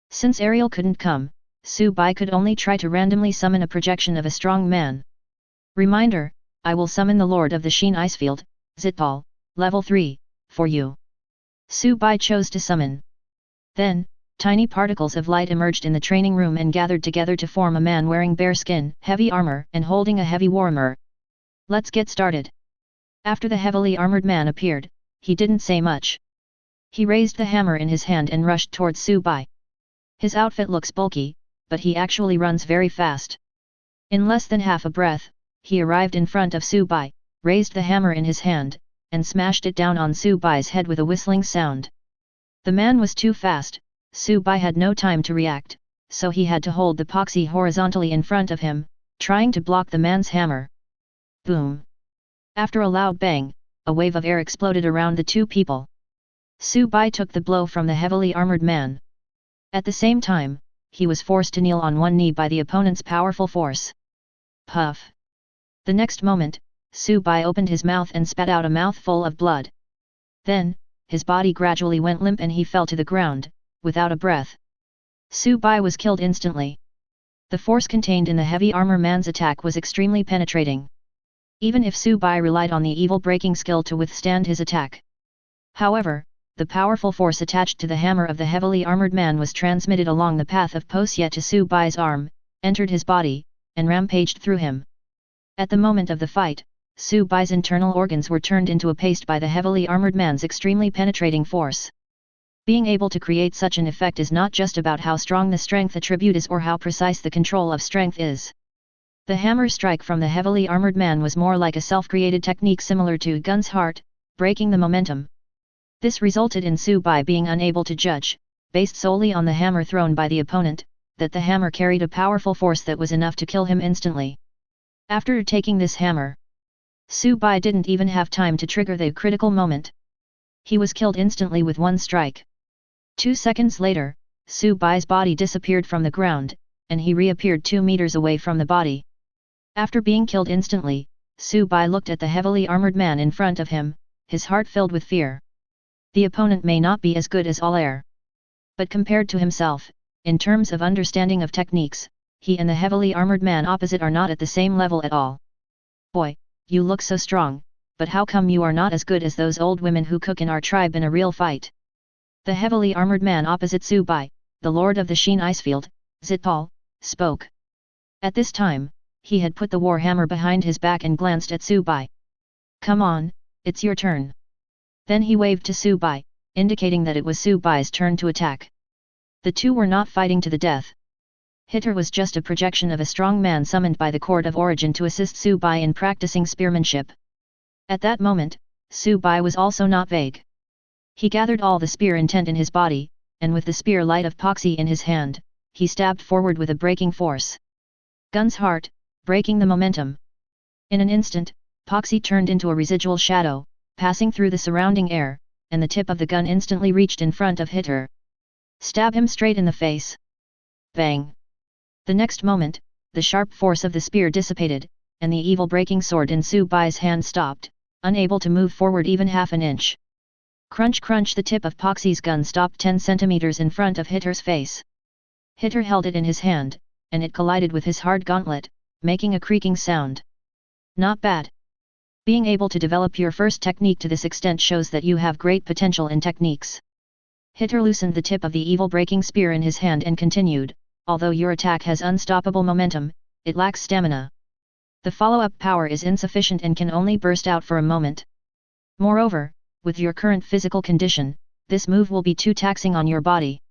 Since Ariel couldn't come, Su Bai could only try to randomly summon a projection of a strong man. Reminder, I will summon the Lord of the Sheen Icefield, Zital, level 3, for you. Su Bai chose to summon. Then, tiny particles of light emerged in the training room and gathered together to form a man wearing bare skin, heavy armor, and holding a heavy warhammer. Let's get started. After the heavily armored man appeared, he didn't say much. He raised the hammer in his hand and rushed towards Su Bai. His outfit looks bulky, but he actually runs very fast. In less than half a breath, he arrived in front of Su Bai, raised the hammer in his hand, and smashed it down on Su Bai's head with a whistling sound. The man was too fast, Su Bai had no time to react, so he had to hold the poxy horizontally in front of him, trying to block the man's hammer. Boom! After a loud bang, a wave of air exploded around the two people. Su Bai took the blow from the heavily armored man. At the same time, he was forced to kneel on one knee by the opponent's powerful force. Puff! The next moment, Su Bai opened his mouth and spat out a mouthful of blood. Then, his body gradually went limp and he fell to the ground, without a breath. Su Bai was killed instantly. The force contained in the heavy armor man's attack was extremely penetrating. Even if Su Bai relied on the evil breaking skill to withstand his attack. However, the powerful force attached to the hammer of the heavily armored man was transmitted along the path of Posye to Su Bai's arm, entered his body, and rampaged through him. At the moment of the fight, Su Bai's internal organs were turned into a paste by the heavily armored man's extremely penetrating force. Being able to create such an effect is not just about how strong the strength attribute is or how precise the control of strength is. The hammer strike from the heavily armored man was more like a self-created technique similar to Gun's heart, breaking the momentum. This resulted in Su Bai being unable to judge, based solely on the hammer thrown by the opponent, that the hammer carried a powerful force that was enough to kill him instantly. After taking this hammer, Su Bai didn't even have time to trigger the critical moment. He was killed instantly with one strike. 2 seconds later, Su Bai's body disappeared from the ground, and he reappeared 2 meters away from the body. After being killed instantly, Su Bai looked at the heavily armored man in front of him, his heart filled with fear. The opponent may not be as good as all air. But compared to himself, in terms of understanding of techniques, he and the heavily armored man opposite are not at the same level at all. Boy, you look so strong, but how come you are not as good as those old women who cook in our tribe in a real fight? The heavily armored man opposite Su Bai, the lord of the Sheen Icefield, Zitpal, spoke. At this time, he had put the war hammer behind his back and glanced at Su Bai. Come on, it's your turn. Then he waved to Su Bai, indicating that it was Su Bai's turn to attack. The two were not fighting to the death. Hitter was just a projection of a strong man summoned by the court of origin to assist Su Bai in practicing spearmanship. At that moment, Su Bai was also not vague. He gathered all the spear intent in his body, and with the spear light of Poxy in his hand, he stabbed forward with a breaking force. Gun's heart, breaking the momentum. In an instant, Poxy turned into a residual shadow, passing through the surrounding air, and the tip of the gun instantly reached in front of Hitter. Stab him straight in the face. Bang! The next moment, the sharp force of the spear dissipated, and the evil breaking sword in Su Bai's hand stopped, unable to move forward even half an inch. Crunch crunch, the tip of Poxy's gun stopped 10 centimeters in front of Hitter's face. Hitter held it in his hand, and it collided with his hard gauntlet, making a creaking sound. Not bad. Being able to develop your first technique to this extent shows that you have great potential in techniques. Hitter loosened the tip of the evil breaking spear in his hand and continued, although your attack has unstoppable momentum, it lacks stamina. The follow-up power is insufficient and can only burst out for a moment. Moreover, with your current physical condition, this move will be too taxing on your body.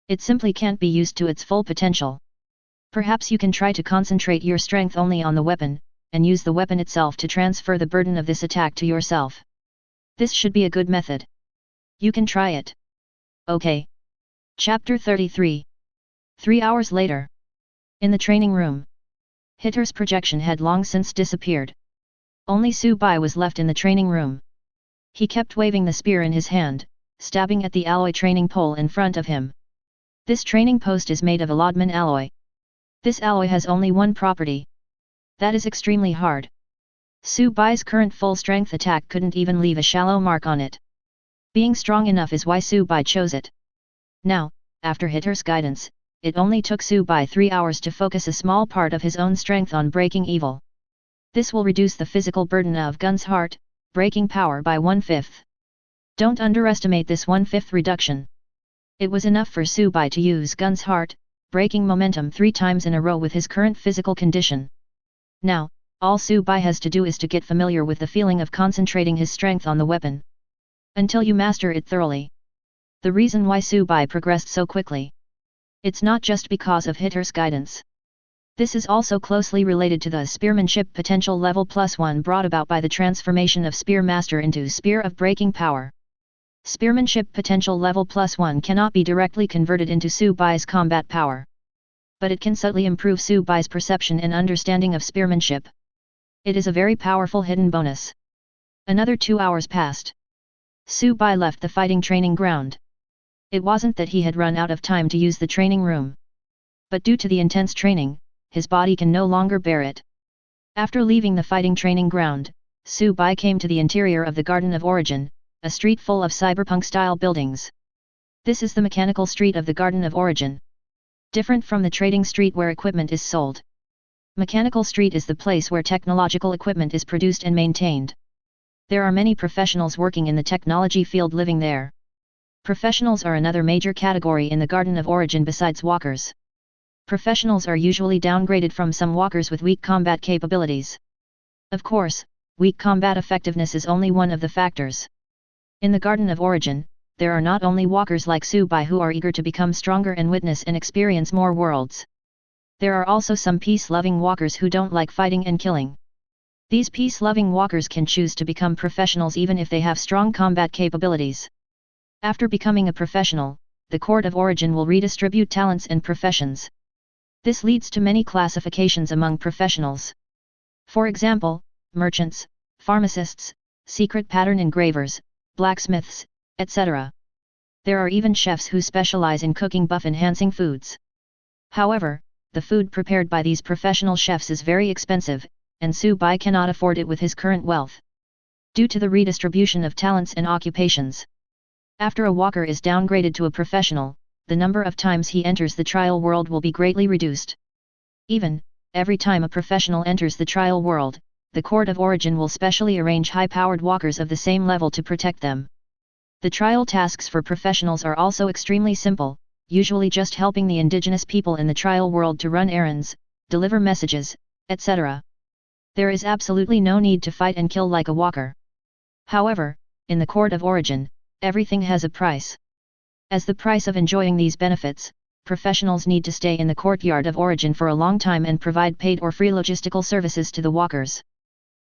It simply can't be used to its full potential. Perhaps you can try to concentrate your strength only on the weapon, and use the weapon itself to transfer the burden of this attack to yourself. This should be a good method. You can try it. Okay. Chapter 33. 3 hours later. In the training room. Hitter's projection had long since disappeared. Only Su Bai was left in the training room. He kept waving the spear in his hand, stabbing at the alloy training pole in front of him. This training post is made of a Lodman alloy. This alloy has only one property. That is extremely hard. Su Bai's current full-strength attack couldn't even leave a shallow mark on it. Being strong enough is why Su Bai chose it. Now, after Hitter's guidance, it only took Su Bai 3 hours to focus a small part of his own strength on breaking evil. This will reduce the physical burden of Gun's heart, breaking power by 1/5. Don't underestimate this 1/5 reduction. It was enough for Su Bai to use Gun's heart, breaking momentum 3 times in a row with his current physical condition. Now, all Su Bai has to do is to get familiar with the feeling of concentrating his strength on the weapon. Until you master it thoroughly. The reason why Su-bai progressed so quickly. It's not just because of Hitter's guidance. This is also closely related to the spearmanship potential level +1 brought about by the transformation of Spear Master into Spear of Breaking Power. Spearmanship potential level +1 cannot be directly converted into Su-bai's combat power. But it can subtly improve Su-bai's perception and understanding of spearmanship. It is a very powerful hidden bonus. Another 2 hours passed. Su-bai left the fighting training ground. It wasn't that he had run out of time to use the training room. But due to the intense training, his body can no longer bear it. After leaving the fighting training ground, Su-bai came to the interior of the Garden of Origin, a street full of cyberpunk-style buildings. This is the mechanical street of the Garden of Origin. Different from the trading street where equipment is sold. Mechanical street is the place where technological equipment is produced and maintained. There are many professionals working in the technology field living there. Professionals are another major category in the Garden of Origin besides walkers. Professionals are usually downgraded from some walkers with weak combat capabilities. Of course, weak combat effectiveness is only one of the factors. In the Garden of Origin, there are not only walkers like Su-bai who are eager to become stronger and witness and experience more worlds. There are also some peace-loving walkers who don't like fighting and killing. These peace-loving walkers can choose to become professionals even if they have strong combat capabilities. After becoming a professional, the Court of Origin will redistribute talents and professions. This leads to many classifications among professionals. For example, merchants, pharmacists, secret pattern engravers, blacksmiths, etc. There are even chefs who specialize in cooking buff-enhancing foods. However, the food prepared by these professional chefs is very expensive, and Su-bai cannot afford it with his current wealth. Due to the redistribution of talents and occupations. After a walker is downgraded to a professional, the number of times he enters the trial world will be greatly reduced. Even, every time a professional enters the trial world, the Court of Origin will specially arrange high-powered walkers of the same level to protect them. The trial tasks for professionals are also extremely simple, usually just helping the indigenous people in the trial world to run errands, deliver messages, etc. There is absolutely no need to fight and kill like a walker. However, in the Court of Origin, everything has a price. As the price of enjoying these benefits, professionals need to stay in the courtyard of Origin for a long time and provide paid or free logistical services to the walkers.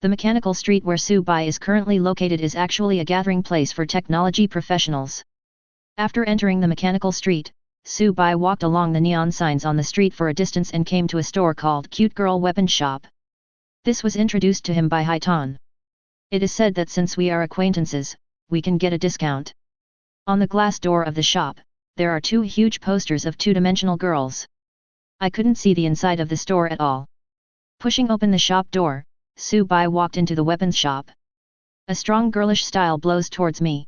The mechanical street where Su-bai is currently located is actually a gathering place for technology professionals. After entering the mechanical street, Su-bai walked along the neon signs on the street for a distance and came to a store called Cute Girl Weapon Shop. This was introduced to him by Haitan. It is said that since we are acquaintances, we can get a discount. On the glass door of the shop, there are 2 huge posters of 2-dimensional girls. I couldn't see the inside of the store at all. Pushing open the shop door, Su-bai walked into the weapons shop. A strong girlish style blows towards me.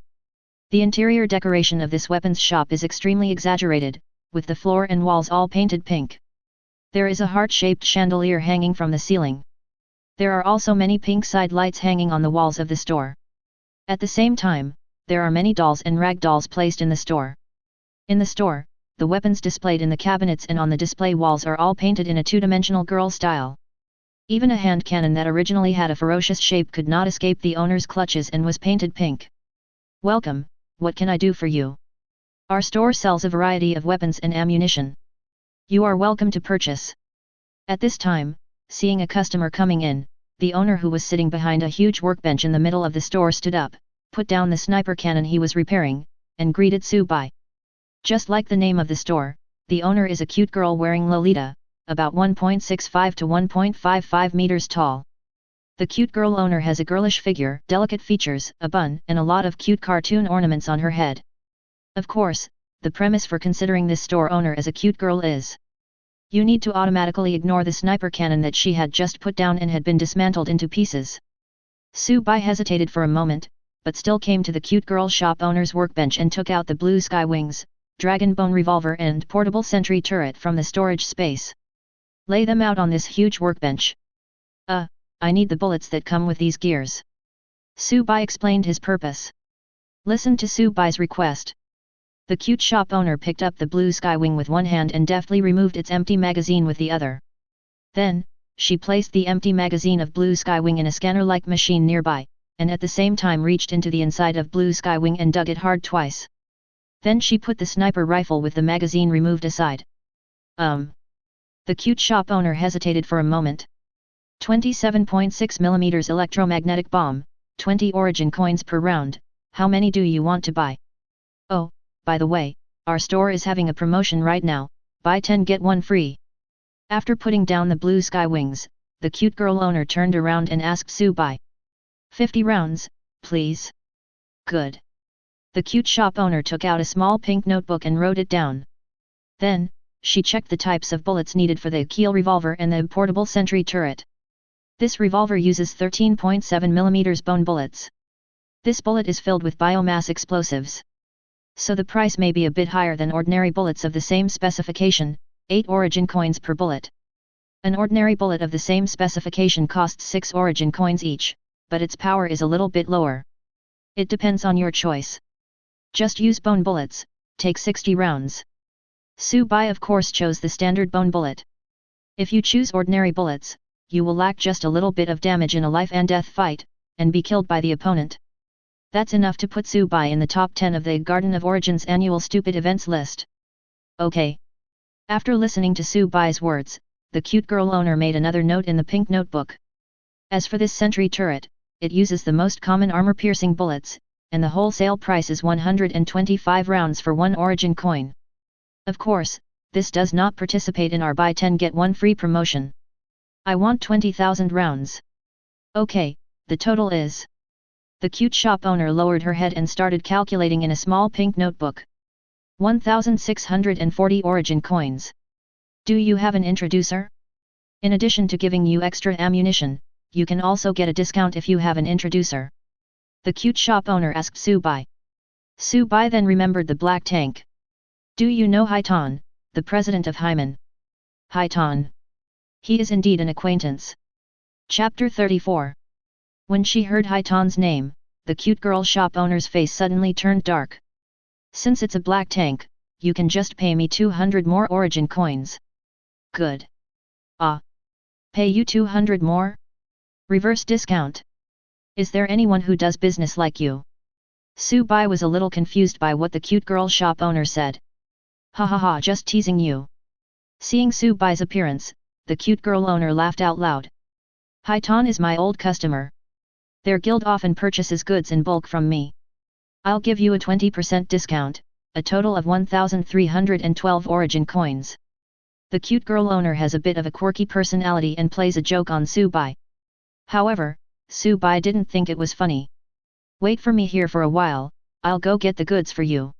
The interior decoration of this weapons shop is extremely exaggerated, with the floor and walls all painted pink. There is a heart-shaped chandelier hanging from the ceiling. There are also many pink side lights hanging on the walls of the store. At the same time, there are many dolls and rag dolls placed in the store. In the store, the weapons displayed in the cabinets and on the display walls are all painted in a 2-dimensional girl style. Even a hand cannon that originally had a ferocious shape could not escape the owner's clutches and was painted pink. Welcome, what can I do for you? Our store sells a variety of weapons and ammunition. You are welcome to purchase. At this time, seeing a customer coming in, the owner who was sitting behind a huge workbench in the middle of the store stood up, put down the sniper cannon he was repairing, and greeted Su-bai. Just like the name of the store, the owner is a cute girl wearing Lolita, about 1.65 to 1.55 meters tall. The cute girl owner has a girlish figure, delicate features, a bun, and a lot of cute cartoon ornaments on her head. Of course, the premise for considering this store owner as a cute girl is you need to automatically ignore the sniper cannon that she had just put down and had been dismantled into pieces. Su-bai hesitated for a moment, but still came to the cute girl shop owner's workbench and took out the blue sky wings, dragon bone revolver and portable sentry turret from the storage space. Lay them out on this huge workbench. I need the bullets that come with these gears. Su-bai explained his purpose. Listen to Su-bai's request. The cute shop owner picked up the blue sky wing with one hand and deftly removed its empty magazine with the other. Then, she placed the empty magazine of blue sky wing in a scanner-like machine nearby, and at the same time reached into the inside of blue sky wing and dug it hard twice. Then she put the sniper rifle with the magazine removed aside. The cute shop owner hesitated for a moment. 27.6mm electromagnetic bomb, 20 origin coins per round, how many do you want to buy? Oh, by the way, our store is having a promotion right now, buy 10 get 1 free. After putting down the blue sky wings, the cute girl owner turned around and asked Sue buy 50 rounds, please. Good. The cute shop owner took out a small pink notebook and wrote it down. Then, she checked the types of bullets needed for the Keel revolver and the portable sentry turret. This revolver uses 13.7mm bone bullets. This bullet is filled with biomass explosives. So the price may be a bit higher than ordinary bullets of the same specification, 8 origin coins per bullet. An ordinary bullet of the same specification costs 6 origin coins each, but its power is a little bit lower. It depends on your choice. Just use bone bullets, take 60 rounds. Sue Bai of course chose the standard bone bullet. If you choose ordinary bullets, you will lack just a little bit of damage in a life and death fight, and be killed by the opponent. That's enough to put Sue Bai in the top 10 of the Garden of Origins annual stupid events list. Okay. After listening to Sue Bai's words, the cute girl owner made another note in the pink notebook. As for this sentry turret, it uses the most common armor-piercing bullets, and the wholesale price is 125 rounds for 1 origin coin. Of course, this does not participate in our buy 10 get 1 free promotion. I want 20,000 rounds. Okay, the total is... The cute shop owner lowered her head and started calculating in a small pink notebook. 1,640 origin coins. Do you have an introducer? In addition to giving you extra ammunition, you can also get a discount if you have an introducer. The cute shop owner asked Sue Bai. Sue Bai then remembered the black tank. Do you know Haitan, the president of Hyman? Haitan. He is indeed an acquaintance. Chapter 34. When she heard Haitan's name, the cute girl shop owner's face suddenly turned dark. Since it's a black tank, you can just pay me 200 more origin coins. Good. Ah. Pay you 200 more? Reverse discount. Is there anyone who does business like you? Sue Bai was a little confused by what the cute girl shop owner said. Ha ha ha, just teasing you. Seeing Sue Bai's appearance, the cute girl owner laughed out loud. Haitan is my old customer. Their guild often purchases goods in bulk from me. I'll give you a 20% discount, a total of 1,312 origin coins. The cute girl owner has a bit of a quirky personality and plays a joke on Sue Bai. However, Sue Bai didn't think it was funny. Wait for me here for a while, I'll go get the goods for you.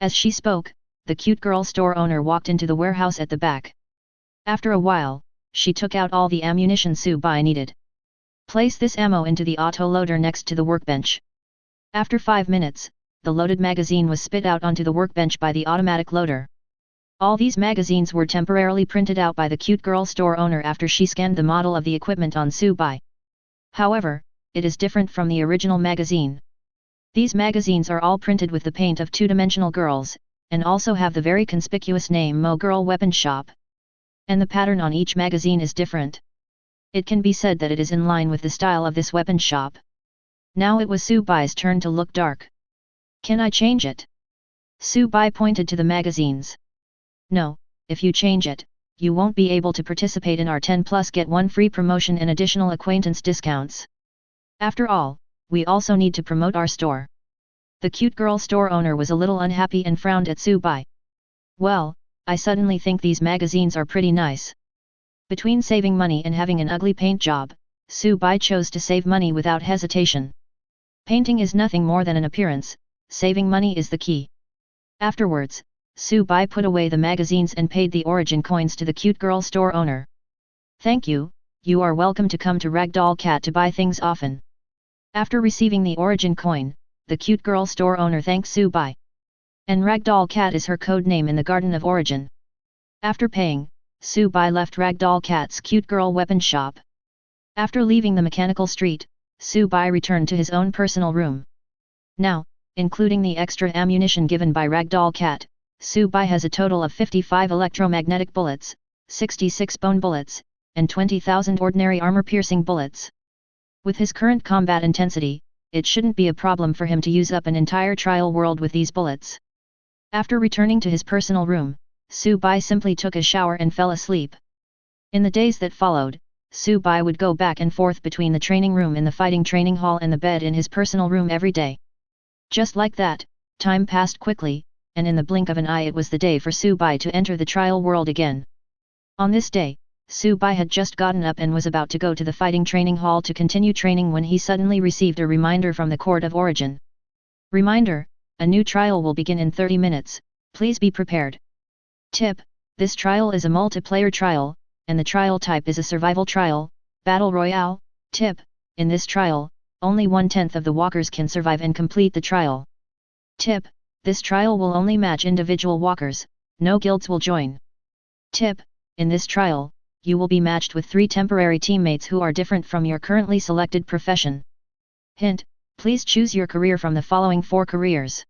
As she spoke, the cute girl store owner walked into the warehouse at the back. After a while, she took out all the ammunition Sue Bai needed. Place this ammo into the auto-loader next to the workbench. After 5 minutes, the loaded magazine was spit out onto the workbench by the automatic loader. All these magazines were temporarily printed out by the cute girl store owner after she scanned the model of the equipment on Sue Bai. However, it is different from the original magazine. These magazines are all printed with the paint of two-dimensional girls, and also have the very conspicuous name Mo Girl Weapon Shop. And the pattern on each magazine is different. It can be said that it is in line with the style of this weapon shop. Now it was Sue Bai's turn to look dark. Can I change it? Sue Bai pointed to the magazines. No, if you change it, you won't be able to participate in our 10 plus get 1 free promotion and additional acquaintance discounts. After all, we also need to promote our store. The cute girl store owner was a little unhappy and frowned at Sue Bai. Well, I suddenly think these magazines are pretty nice. Between saving money and having an ugly paint job, Sue Bai chose to save money without hesitation. Painting is nothing more than an appearance, saving money is the key. Afterwards, Sue Bai put away the magazines and paid the origin coins to the cute girl store owner. Thank you, you are welcome to come to Ragdoll Cat to buy things often. After receiving the origin coin, the cute girl store owner thanked Sue Bai. And Ragdoll Cat is her code name in the Garden of Origin. After paying, Sue Bai left Ragdoll Cat's cute girl weapon shop. After leaving the mechanical street, Sue Bai returned to his own personal room. Now, including the extra ammunition given by Ragdoll Cat, Sue Bai has a total of 55 electromagnetic bullets, 66 bone bullets, and 20,000 ordinary armor-piercing bullets. With his current combat intensity, it shouldn't be a problem for him to use up an entire trial world with these bullets. After returning to his personal room, Su Bai simply took a shower and fell asleep. In the days that followed, Su Bai would go back and forth between the training room in the fighting training hall and the bed in his personal room every day. Just like that, time passed quickly, and in the blink of an eye it was the day for Su Bai to enter the trial world again. On this day, Su Bai had just gotten up and was about to go to the fighting training hall to continue training when he suddenly received a reminder from the Court of Origin. Reminder: a new trial will begin in 30 minutes, please be prepared. Tip: this trial is a multiplayer trial, and the trial type is a survival trial, Battle Royale. Tip: in this trial, only 1/10 of the walkers can survive and complete the trial. Tip: this trial will only match individual walkers, no guilds will join. Tip: in this trial, you will be matched with 3 temporary teammates who are different from your currently selected profession. Hint: please choose your career from the following 4 careers.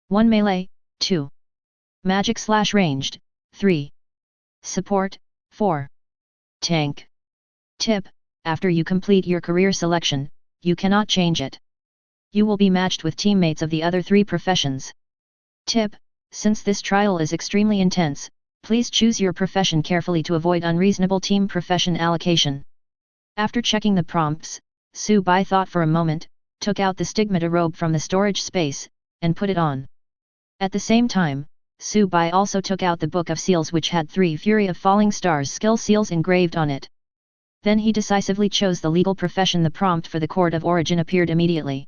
1 Melee, 2 Magic/Ranged, 3 Support, 4 Tank. Tip: after you complete your career selection, you cannot change it. You will be matched with teammates of the other 3 professions. Tip: since this trial is extremely intense, please choose your profession carefully to avoid unreasonable team profession allocation. After checking the prompts, Su Bai thought for a moment, took out the stigmata robe from the storage space, and put it on. At the same time, Su Bai also took out the Book of Seals which had 3 Fury of Falling Stars skill seals engraved on it. Then he decisively chose the legal profession. The prompt for the Court of Origin appeared immediately.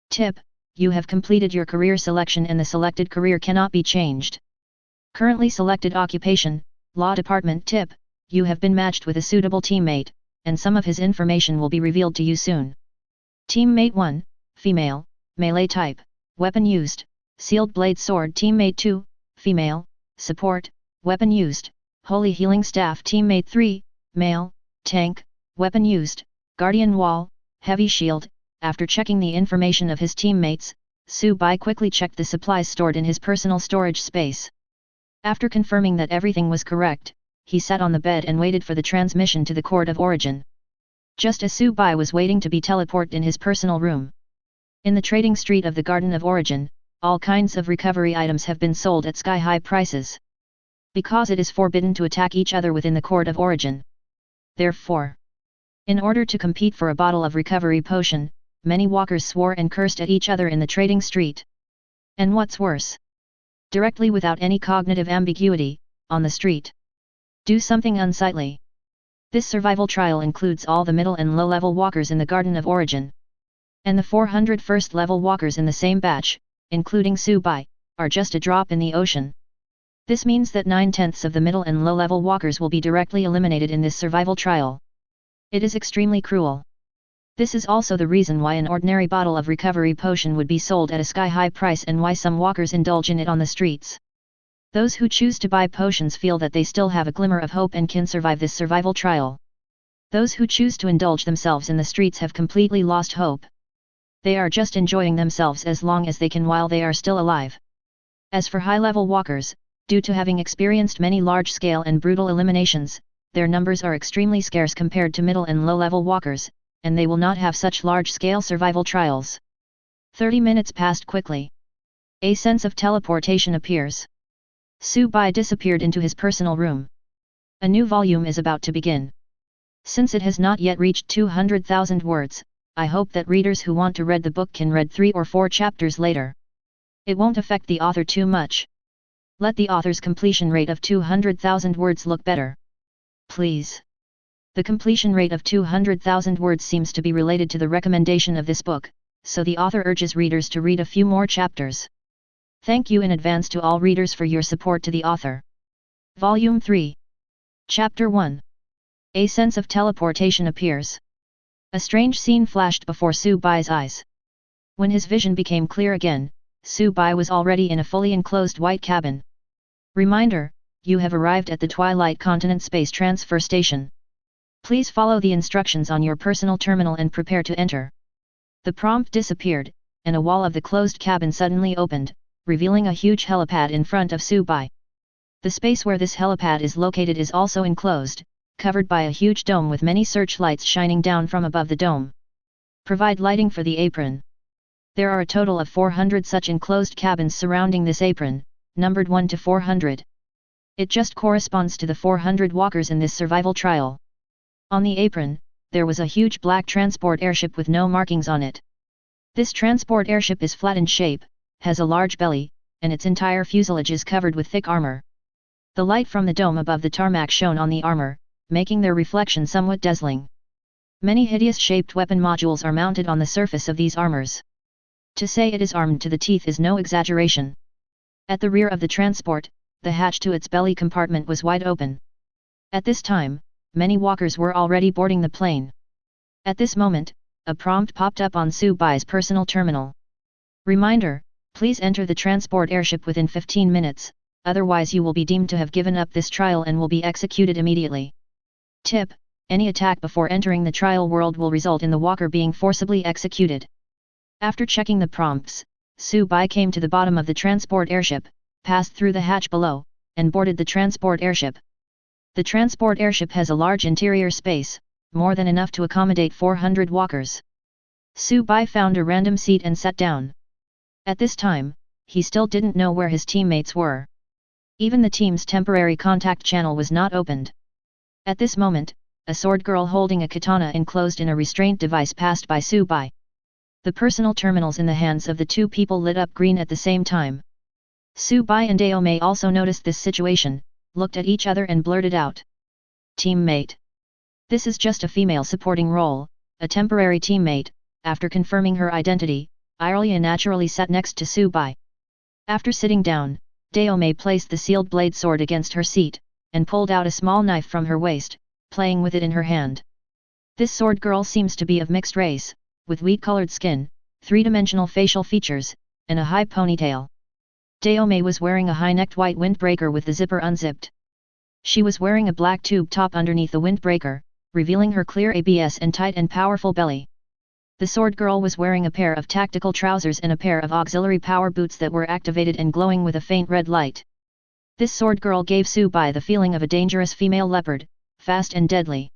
Tip: you have completed your career selection and the selected career cannot be changed. Currently selected occupation, Law Department. Tip: you have been matched with a suitable teammate, and some of his information will be revealed to you soon. Teammate 1, female, melee type, weapon used, sealed blade sword. Teammate 2, female, support, weapon used, holy healing staff. Teammate 3, male, tank, weapon used, guardian wall, heavy shield. After checking the information of his teammates, Su Bai quickly checked the supplies stored in his personal storage space. After confirming that everything was correct, he sat on the bed and waited for the transmission to the Court of Origin. Just as Su Bai was waiting to be teleported in his personal room. In the trading street of the Garden of Origin, all kinds of recovery items have been sold at sky-high prices. Because it is forbidden to attack each other within the Court of Origin. Therefore, in order to compete for a bottle of recovery potion, many walkers swore and cursed at each other in the trading street. And what's worse, directly without any cognitive ambiguity, on the street. Do something unsightly. This survival trial includes all the middle and low-level walkers in the Garden of Origin. And the 400 first-level walkers in the same batch, including Su Bai, are just a drop in the ocean. This means that 9/10 of the middle and low-level walkers will be directly eliminated in this survival trial. It is extremely cruel. This is also the reason why an ordinary bottle of recovery potion would be sold at a sky-high price and why some walkers indulge in it on the streets. Those who choose to buy potions feel that they still have a glimmer of hope and can survive this survival trial. Those who choose to indulge themselves in the streets have completely lost hope. They are just enjoying themselves as long as they can while they are still alive. As for high-level walkers, due to having experienced many large-scale and brutal eliminations, their numbers are extremely scarce compared to middle and low-level walkers, and they will not have such large-scale survival trials. 30 minutes passed quickly. A sense of teleportation appears. Su Bai disappeared into his personal room. A new volume is about to begin. Since it has not yet reached 200,000 words, I hope that readers who want to read the book can read 3 or 4 chapters later. It won't affect the author too much. Let the author's completion rate of 200,000 words look better. Please. The completion rate of 200,000 words seems to be related to the recommendation of this book, so the author urges readers to read a few more chapters. Thank you in advance to all readers for your support to the author. Volume 3. Chapter 1. A sense of teleportation appears. A strange scene flashed before Su Bai's eyes. When his vision became clear again, Su Bai was already in a fully enclosed white cabin. Reminder: you have arrived at the Twilight Continent Space Transfer Station. Please follow the instructions on your personal terminal and prepare to enter. The prompt disappeared, and a wall of the closed cabin suddenly opened, revealing a huge helipad in front of Su Bai. The space where this helipad is located is also enclosed, covered by a huge dome with many searchlights shining down from above the dome. Provide lighting for the apron. There are a total of 400 such enclosed cabins surrounding this apron, numbered 1 to 400. It just corresponds to the 400 walkers in this survival trial. On the apron, there was a huge black transport airship with no markings on it. This transport airship is flat in shape, has a large belly, and its entire fuselage is covered with thick armor. The light from the dome above the tarmac shone on the armor, making their reflection somewhat dazzling. Many hideous-shaped weapon modules are mounted on the surface of these armors. To say it is armed to the teeth is no exaggeration. At the rear of the transport, the hatch to its belly compartment was wide open. At this time, many walkers were already boarding the plane. At this moment, a prompt popped up on Su-Bai's personal terminal. Reminder, please enter the transport airship within 15 minutes, otherwise you will be deemed to have given up this trial and will be executed immediately. Tip: any attack before entering the trial world will result in the walker being forcibly executed. After checking the prompts, Su-Bai came to the bottom of the transport airship, passed through the hatch below, and boarded the transport airship. The transport airship has a large interior space, more than enough to accommodate 400 walkers. Su-Bai found a random seat and sat down. At this time, he still didn't know where his teammates were. Even the team's temporary contact channel was not opened. At this moment, a sword girl holding a katana enclosed in a restraint device passed by Su-Bai. The personal terminals in the hands of the two people lit up green at the same time. Su-Bai and Daomei also noticed this situation, looked at each other and blurted out. Teammate. This is just a female supporting role, a temporary teammate. After confirming her identity, Irelia naturally sat next to Su-Bai. After sitting down, Daomei placed the sealed blade sword against her seat, and pulled out a small knife from her waist, playing with it in her hand. This sword girl seems to be of mixed race, with wheat-colored skin, three-dimensional facial features, and a high ponytail. Daomei was wearing a high-necked white windbreaker with the zipper unzipped. She was wearing a black tube top underneath the windbreaker, revealing her clear abs and tight and powerful belly. The sword girl was wearing a pair of tactical trousers and a pair of auxiliary power boots that were activated and glowing with a faint red light. This sword girl gave Su-Bai the feeling of a dangerous female leopard, fast and deadly.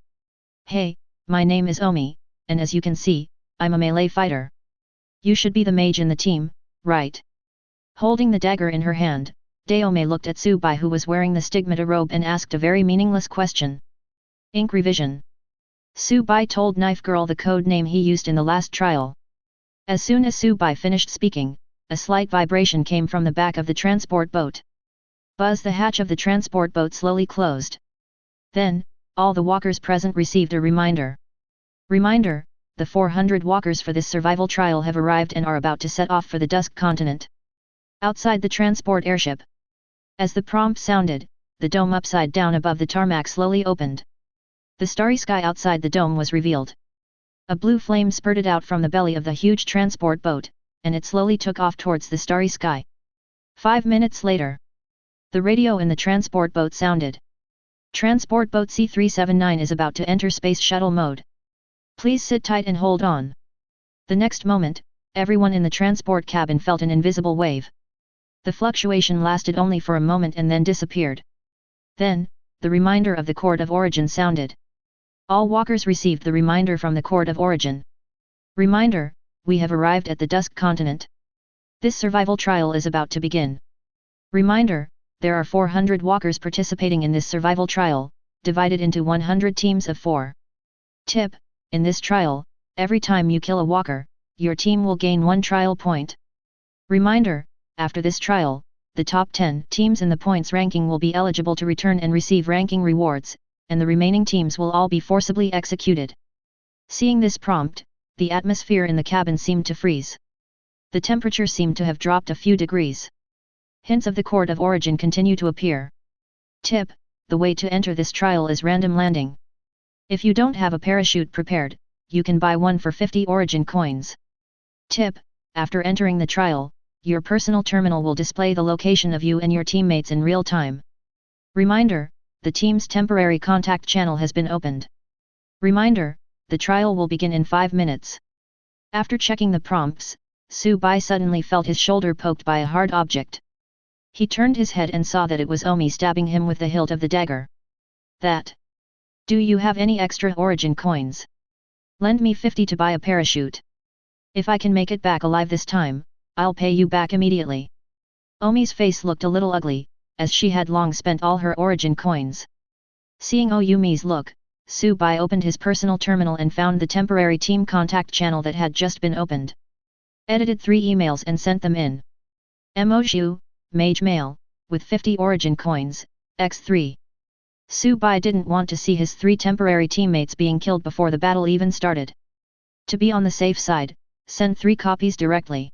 Hey, my name is Omi, and as you can see, I'm a melee fighter. You should be the mage in the team, right? Holding the dagger in her hand, Daomei looked at Su-Bai who was wearing the stigmata robe and asked a very meaningless question. Ink revision. Su-Bai told Knife Girl the code name he used in the last trial. As soon as Su-Bai finished speaking, a slight vibration came from the back of the transport boat. Buzz! The hatch of the transport boat slowly closed. Then, all the walkers present received a reminder. Reminder, the 400 walkers for this survival trial have arrived and are about to set off for the Dusk Continent. Outside the transport airship. As the prompt sounded, the dome upside down above the tarmac slowly opened. The starry sky outside the dome was revealed. A blue flame spurted out from the belly of the huge transport boat, and it slowly took off towards the starry sky. 5 minutes later, the radio in the transport boat sounded. Transport boat C379 is about to enter space shuttle mode. Please sit tight and hold on. The next moment, everyone in the transport cabin felt an invisible wave. The fluctuation lasted only for a moment and then disappeared. Then, the reminder of the Court of Origin sounded. All walkers received the reminder from the Court of Origin. Reminder, we have arrived at the Dusk Continent. This survival trial is about to begin. Reminder, there are 400 walkers participating in this survival trial, divided into 100 teams of 4. Tip: in this trial, every time you kill a walker, your team will gain 1 trial point. Reminder, after this trial, the top 10 teams in the points ranking will be eligible to return and receive ranking rewards, and the remaining teams will all be forcibly executed. Seeing this prompt, the atmosphere in the cabin seemed to freeze. The temperature seemed to have dropped a few degrees. Hints of the Court of Origin continue to appear. Tip: the way to enter this trial is random landing. If you don't have a parachute prepared, you can buy one for 50 Origin coins. Tip: after entering the trial, your personal terminal will display the location of you and your teammates in real time. Reminder, the team's temporary contact channel has been opened. Reminder, the trial will begin in 5 minutes. After checking the prompts, Su-Bai suddenly felt his shoulder poked by a hard object. He turned his head and saw that it was Omi stabbing him with the hilt of the dagger. That. Do you have any extra Origin coins? Lend me 50 to buy a parachute. If I can make it back alive this time, I'll pay you back immediately. Omi's face looked a little ugly, as she had long spent all her origin coins. Seeing Oyumi's look, Subai opened his personal terminal and found the temporary team contact channel that had just been opened. Edited 3 emails and sent them in. Emoju, Mage Male, with 50 origin coins, x3. Subai didn't want to see his 3 temporary teammates being killed before the battle even started. To be on the safe side, send 3 copies directly.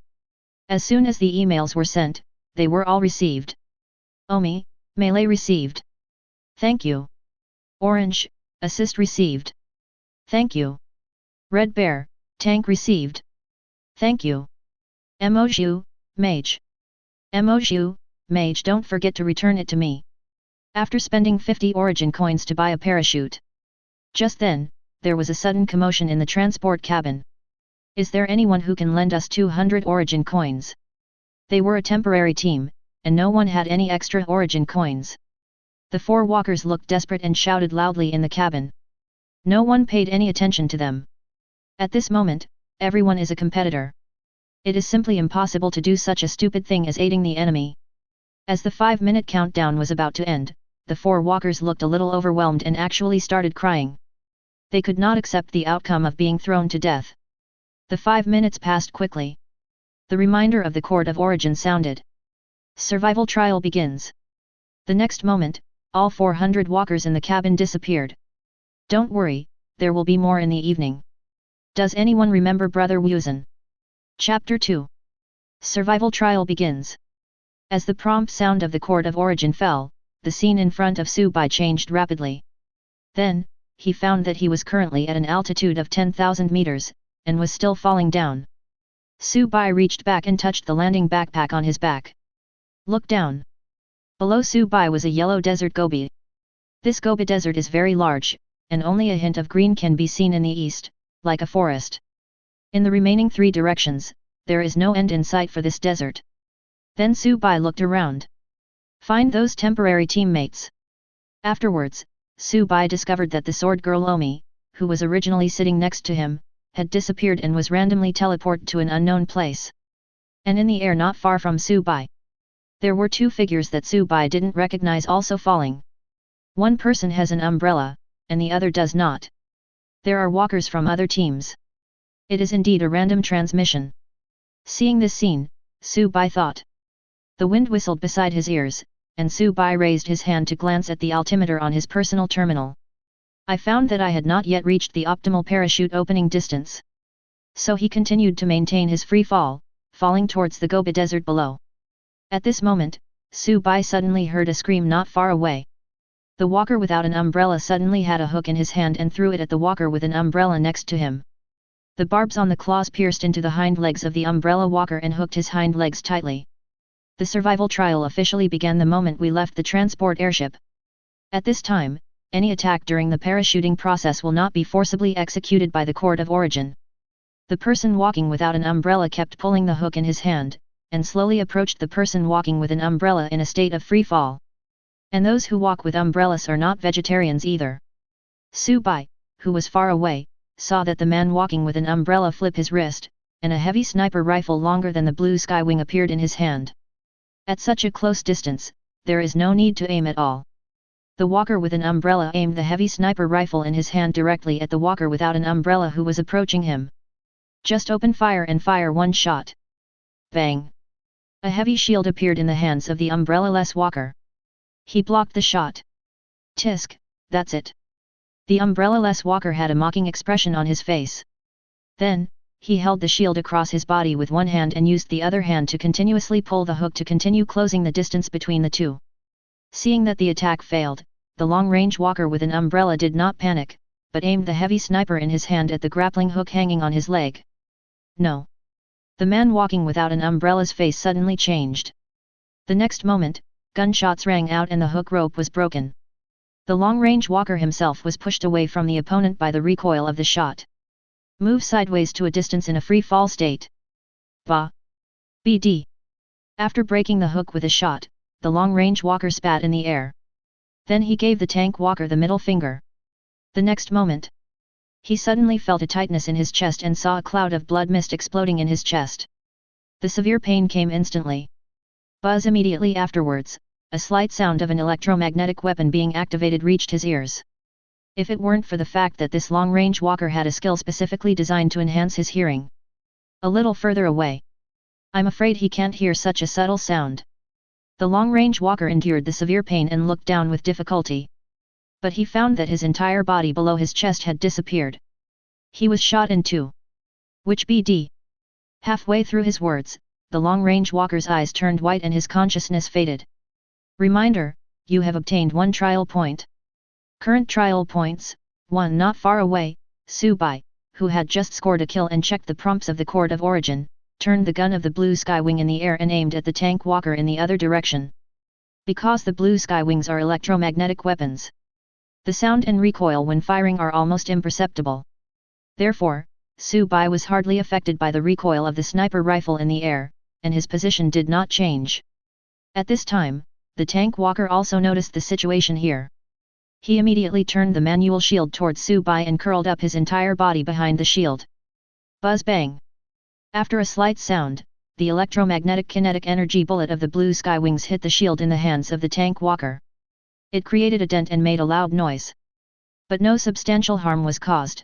As soon as the emails were sent, they were all received. Omi, Melee received. Thank you. Orange, Assist received. Thank you. Red Bear, Tank received. Thank you. Emoju, Mage. Emoju, Mage, don't forget to return it to me. After spending 50 origin coins to buy a parachute. Just then, there was a sudden commotion in the transport cabin. Is there anyone who can lend us 200 origin coins? They were a temporary team, and no one had any extra origin coins. The 4 walkers looked desperate and shouted loudly in the cabin. No one paid any attention to them. At this moment, everyone is a competitor. It is simply impossible to do such a stupid thing as aiding the enemy. As the 5-minute countdown was about to end, the 4 walkers looked a little overwhelmed and actually started crying. They could not accept the outcome of being thrown to death. The 5 minutes passed quickly. The reminder of the Court of Origin sounded. Survival trial begins. The next moment, all 400 walkers in the cabin disappeared. Don't worry, there will be more in the evening. Does anyone remember Brother Wuzan? Chapter 2. Survival trial begins. As the prompt sound of the Court of Origin fell, the scene in front of Subai changed rapidly. Then, he found that he was currently at an altitude of 10,000 meters, and was still falling down. Subai reached back and touched the landing backpack on his back. Look down. Below Subai was a yellow desert gobi. This gobi desert is very large, and only a hint of green can be seen in the east, like a forest. In the remaining 3 directions, there is no end in sight for this desert. Then Subai looked around. Find those temporary teammates. Afterwards, Subai discovered that the sword girl Omi, who was originally sitting next to him, had disappeared and was randomly teleported to an unknown place. And in the air not far from Subai, there were 2 figures that Subai didn't recognize also falling. One person has an umbrella, and the other does not. There are walkers from other teams. It is indeed a random transmission. Seeing this scene, Subai thought. The wind whistled beside his ears, and Subai raised his hand to glance at the altimeter on his personal terminal. I found that I had not yet reached the optimal parachute opening distance. So he continued to maintain his free fall, falling towards the Gobi desert below. At this moment, Subai suddenly heard a scream not far away. The walker without an umbrella suddenly had a hook in his hand and threw it at the walker with an umbrella next to him. The barbs on the claws pierced into the hind legs of the umbrella walker and hooked his hind legs tightly. The survival trial officially began the moment we left the transport airship. At this time, any attack during the parachuting process will not be forcibly executed by the Court of Origin. The person walking without an umbrella kept pulling the hook in his hand, and slowly approached the person walking with an umbrella in a state of free fall. And those who walk with umbrellas are not vegetarians either. Subai, who was far away, saw that the man walking with an umbrella flip his wrist, and a heavy sniper rifle longer than the blue sky wing appeared in his hand. At such a close distance, there is no need to aim at all. The walker with an umbrella aimed the heavy sniper rifle in his hand directly at the walker without an umbrella who was approaching him. Just open fire and fire 1 shot. Bang! A heavy shield appeared in the hands of the umbrella-less walker. He blocked the shot. Tisk, that's it. The umbrella-less walker had a mocking expression on his face. Then, he held the shield across his body with one hand and used the other hand to continuously pull the hook to continue closing the distance between the two. Seeing that the attack failed, the long-range walker with an umbrella did not panic, but aimed the heavy sniper in his hand at the grappling hook hanging on his leg. No. The man walking without an umbrella's face suddenly changed. The next moment, gunshots rang out and the hook rope was broken. The long-range walker himself was pushed away from the opponent by the recoil of the shot. Move sideways to a distance in a free fall state. Ba. BD. After breaking the hook with a shot, the long-range walker spat in the air. Then he gave the tank walker the middle finger. The next moment, he suddenly felt a tightness in his chest and saw a cloud of blood mist exploding in his chest. The severe pain came instantly. Buzz immediately afterwards, a slight sound of an electromagnetic weapon being activated reached his ears. If it weren't for the fact that this long-range walker had a skill specifically designed to enhance his hearing. A little further away. I'm afraid he can't hear such a subtle sound. The long-range walker endured the severe pain and looked down with difficulty. But he found that his entire body below his chest had disappeared. He was shot in two. Which BD? Halfway through his words, the long-range walker's eyes turned white and his consciousness faded. Reminder, you have obtained 1 trial point. Current trial points, 1. Not far away, Subai, who had just scored a kill and checked the prompts of the Court of Origin, turned the gun of the blue skywing in the air and aimed at the tank walker in the other direction. Because the blue skywings are electromagnetic weapons, the sound and recoil when firing are almost imperceptible. Therefore, Subai was hardly affected by the recoil of the sniper rifle in the air, and his position did not change. At this time, the tank walker also noticed the situation here. He immediately turned the manual shield towards Subai and curled up his entire body behind the shield. Buzz bang! After a slight sound, the electromagnetic kinetic energy bullet of the blue skywings hit the shield in the hands of the tank walker. It created a dent and made a loud noise. But no substantial harm was caused.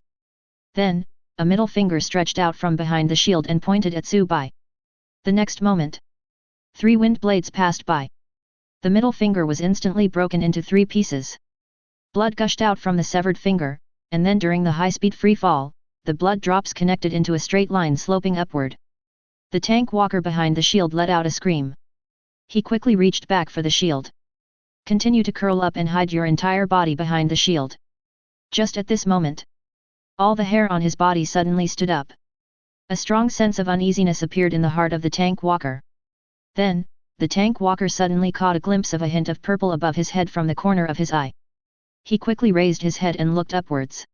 Then, a middle finger stretched out from behind the shield and pointed at Subai. The next moment, 3 wind blades passed by. The middle finger was instantly broken into 3 pieces. Blood gushed out from the severed finger, and then during the high-speed free fall, the blood drops connected into a straight line sloping upward. The tank walker behind the shield let out a scream. He quickly reached back for the shield. Continue to curl up and hide your entire body behind the shield. Just at this moment, all the hair on his body suddenly stood up. A strong sense of uneasiness appeared in the heart of the tank walker. Then, the tank walker suddenly caught a glimpse of a hint of purple above his head from the corner of his eye. He quickly raised his head and looked upwards.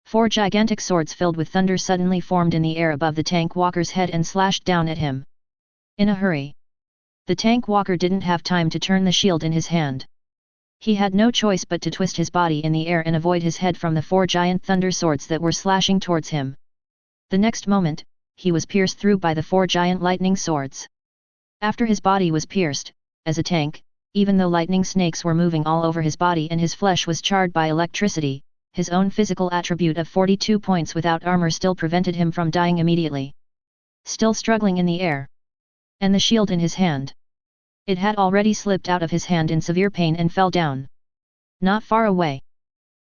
4 gigantic swords filled with thunder suddenly formed in the air above the tank walker's head and slashed down at him. In a hurry. The tank walker didn't have time to turn the shield in his hand. He had no choice but to twist his body in the air and avoid his head from the 4 giant thunder swords that were slashing towards him. The next moment, he was pierced through by the 4 giant lightning swords. After his body was pierced, as a tank, even though lightning snakes were moving all over his body and his flesh was charred by electricity, his own physical attribute of 42 points without armor still prevented him from dying immediately. Still struggling in the air. And the shield in his hand. It had already slipped out of his hand in severe pain and fell down. Not far away.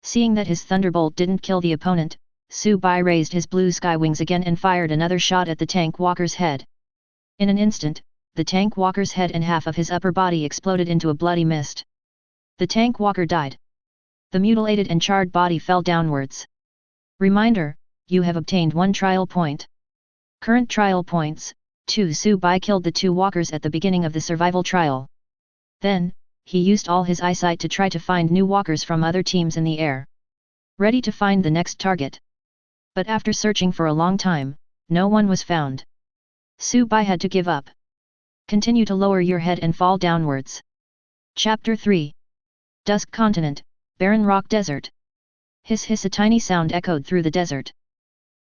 Seeing that his thunderbolt didn't kill the opponent, Subai raised his blue skywings again and fired another shot at the tank walker's head. In an instant, the tank walker's head and half of his upper body exploded into a bloody mist. The tank walker died. The mutilated and charred body fell downwards. Reminder, you have obtained 1 trial point. Current trial points, 2. Subai killed the 2 walkers at the beginning of the survival trial. Then, he used all his eyesight to try to find new walkers from other teams in the air. Ready to find the next target. But after searching for a long time, no one was found. Subai had to give up. Continue to lower your head and fall downwards. Chapter 3. Dusk Continent, Barren Rock Desert. Hiss hiss, a tiny sound echoed through the desert.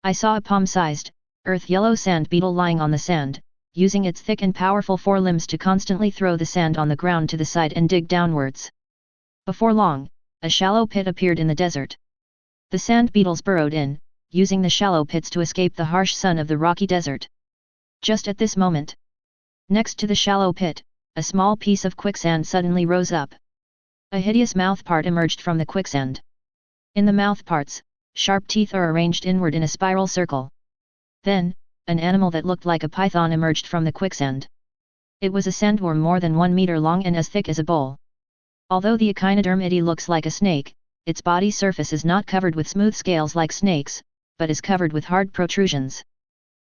I saw a palm-sized, earth-yellow sand beetle lying on the sand, using its thick and powerful forelimbs to constantly throw the sand on the ground to the side and dig downwards. Before long, a shallow pit appeared in the desert. The sand beetles burrowed in, using the shallow pits to escape the harsh sun of the rocky desert. Just at this moment, next to the shallow pit, a small piece of quicksand suddenly rose up. A hideous mouthpart emerged from the quicksand. In the mouthparts, sharp teeth are arranged inward in a spiral circle. Then, an animal that looked like a python emerged from the quicksand. It was a sandworm more than 1 meter long and as thick as a bowl. Although the echinoderm looks like a snake, its body surface is not covered with smooth scales like snakes, but is covered with hard protrusions.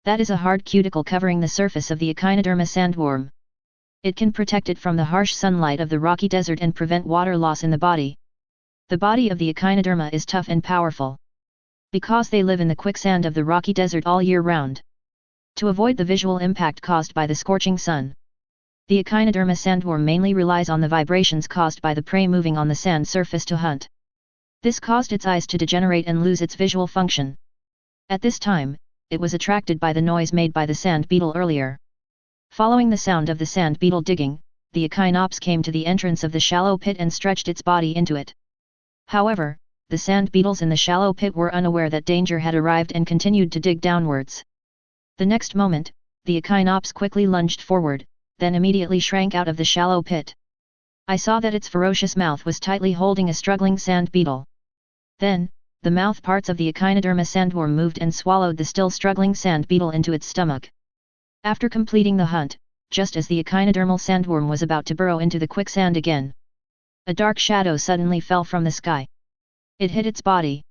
That is a hard cuticle covering the surface of the echinoderma sandworm. It can protect it from the harsh sunlight of the rocky desert and prevent water loss in the body. The body of the echinoderma is tough and powerful. Because they live in the quicksand of the rocky desert all year round. To avoid the visual impact caused by the scorching sun, the echinoderma sandworm mainly relies on the vibrations caused by the prey moving on the sand surface to hunt. This caused its eyes to degenerate and lose its visual function. At this time, it was attracted by the noise made by the sand beetle earlier. Following the sound of the sand beetle digging, the echinops came to the entrance of the shallow pit and stretched its body into it. However, the sand beetles in the shallow pit were unaware that danger had arrived and continued to dig downwards. The next moment, the echinops quickly lunged forward, then immediately shrank out of the shallow pit. I saw that its ferocious mouth was tightly holding a struggling sand beetle. Then, the mouth parts of the echinoderma sandworm moved and swallowed the still struggling sand beetle into its stomach. After completing the hunt, just as the echinodermal sandworm was about to burrow into the quicksand again, a dark shadow suddenly fell from the sky. It hit its body.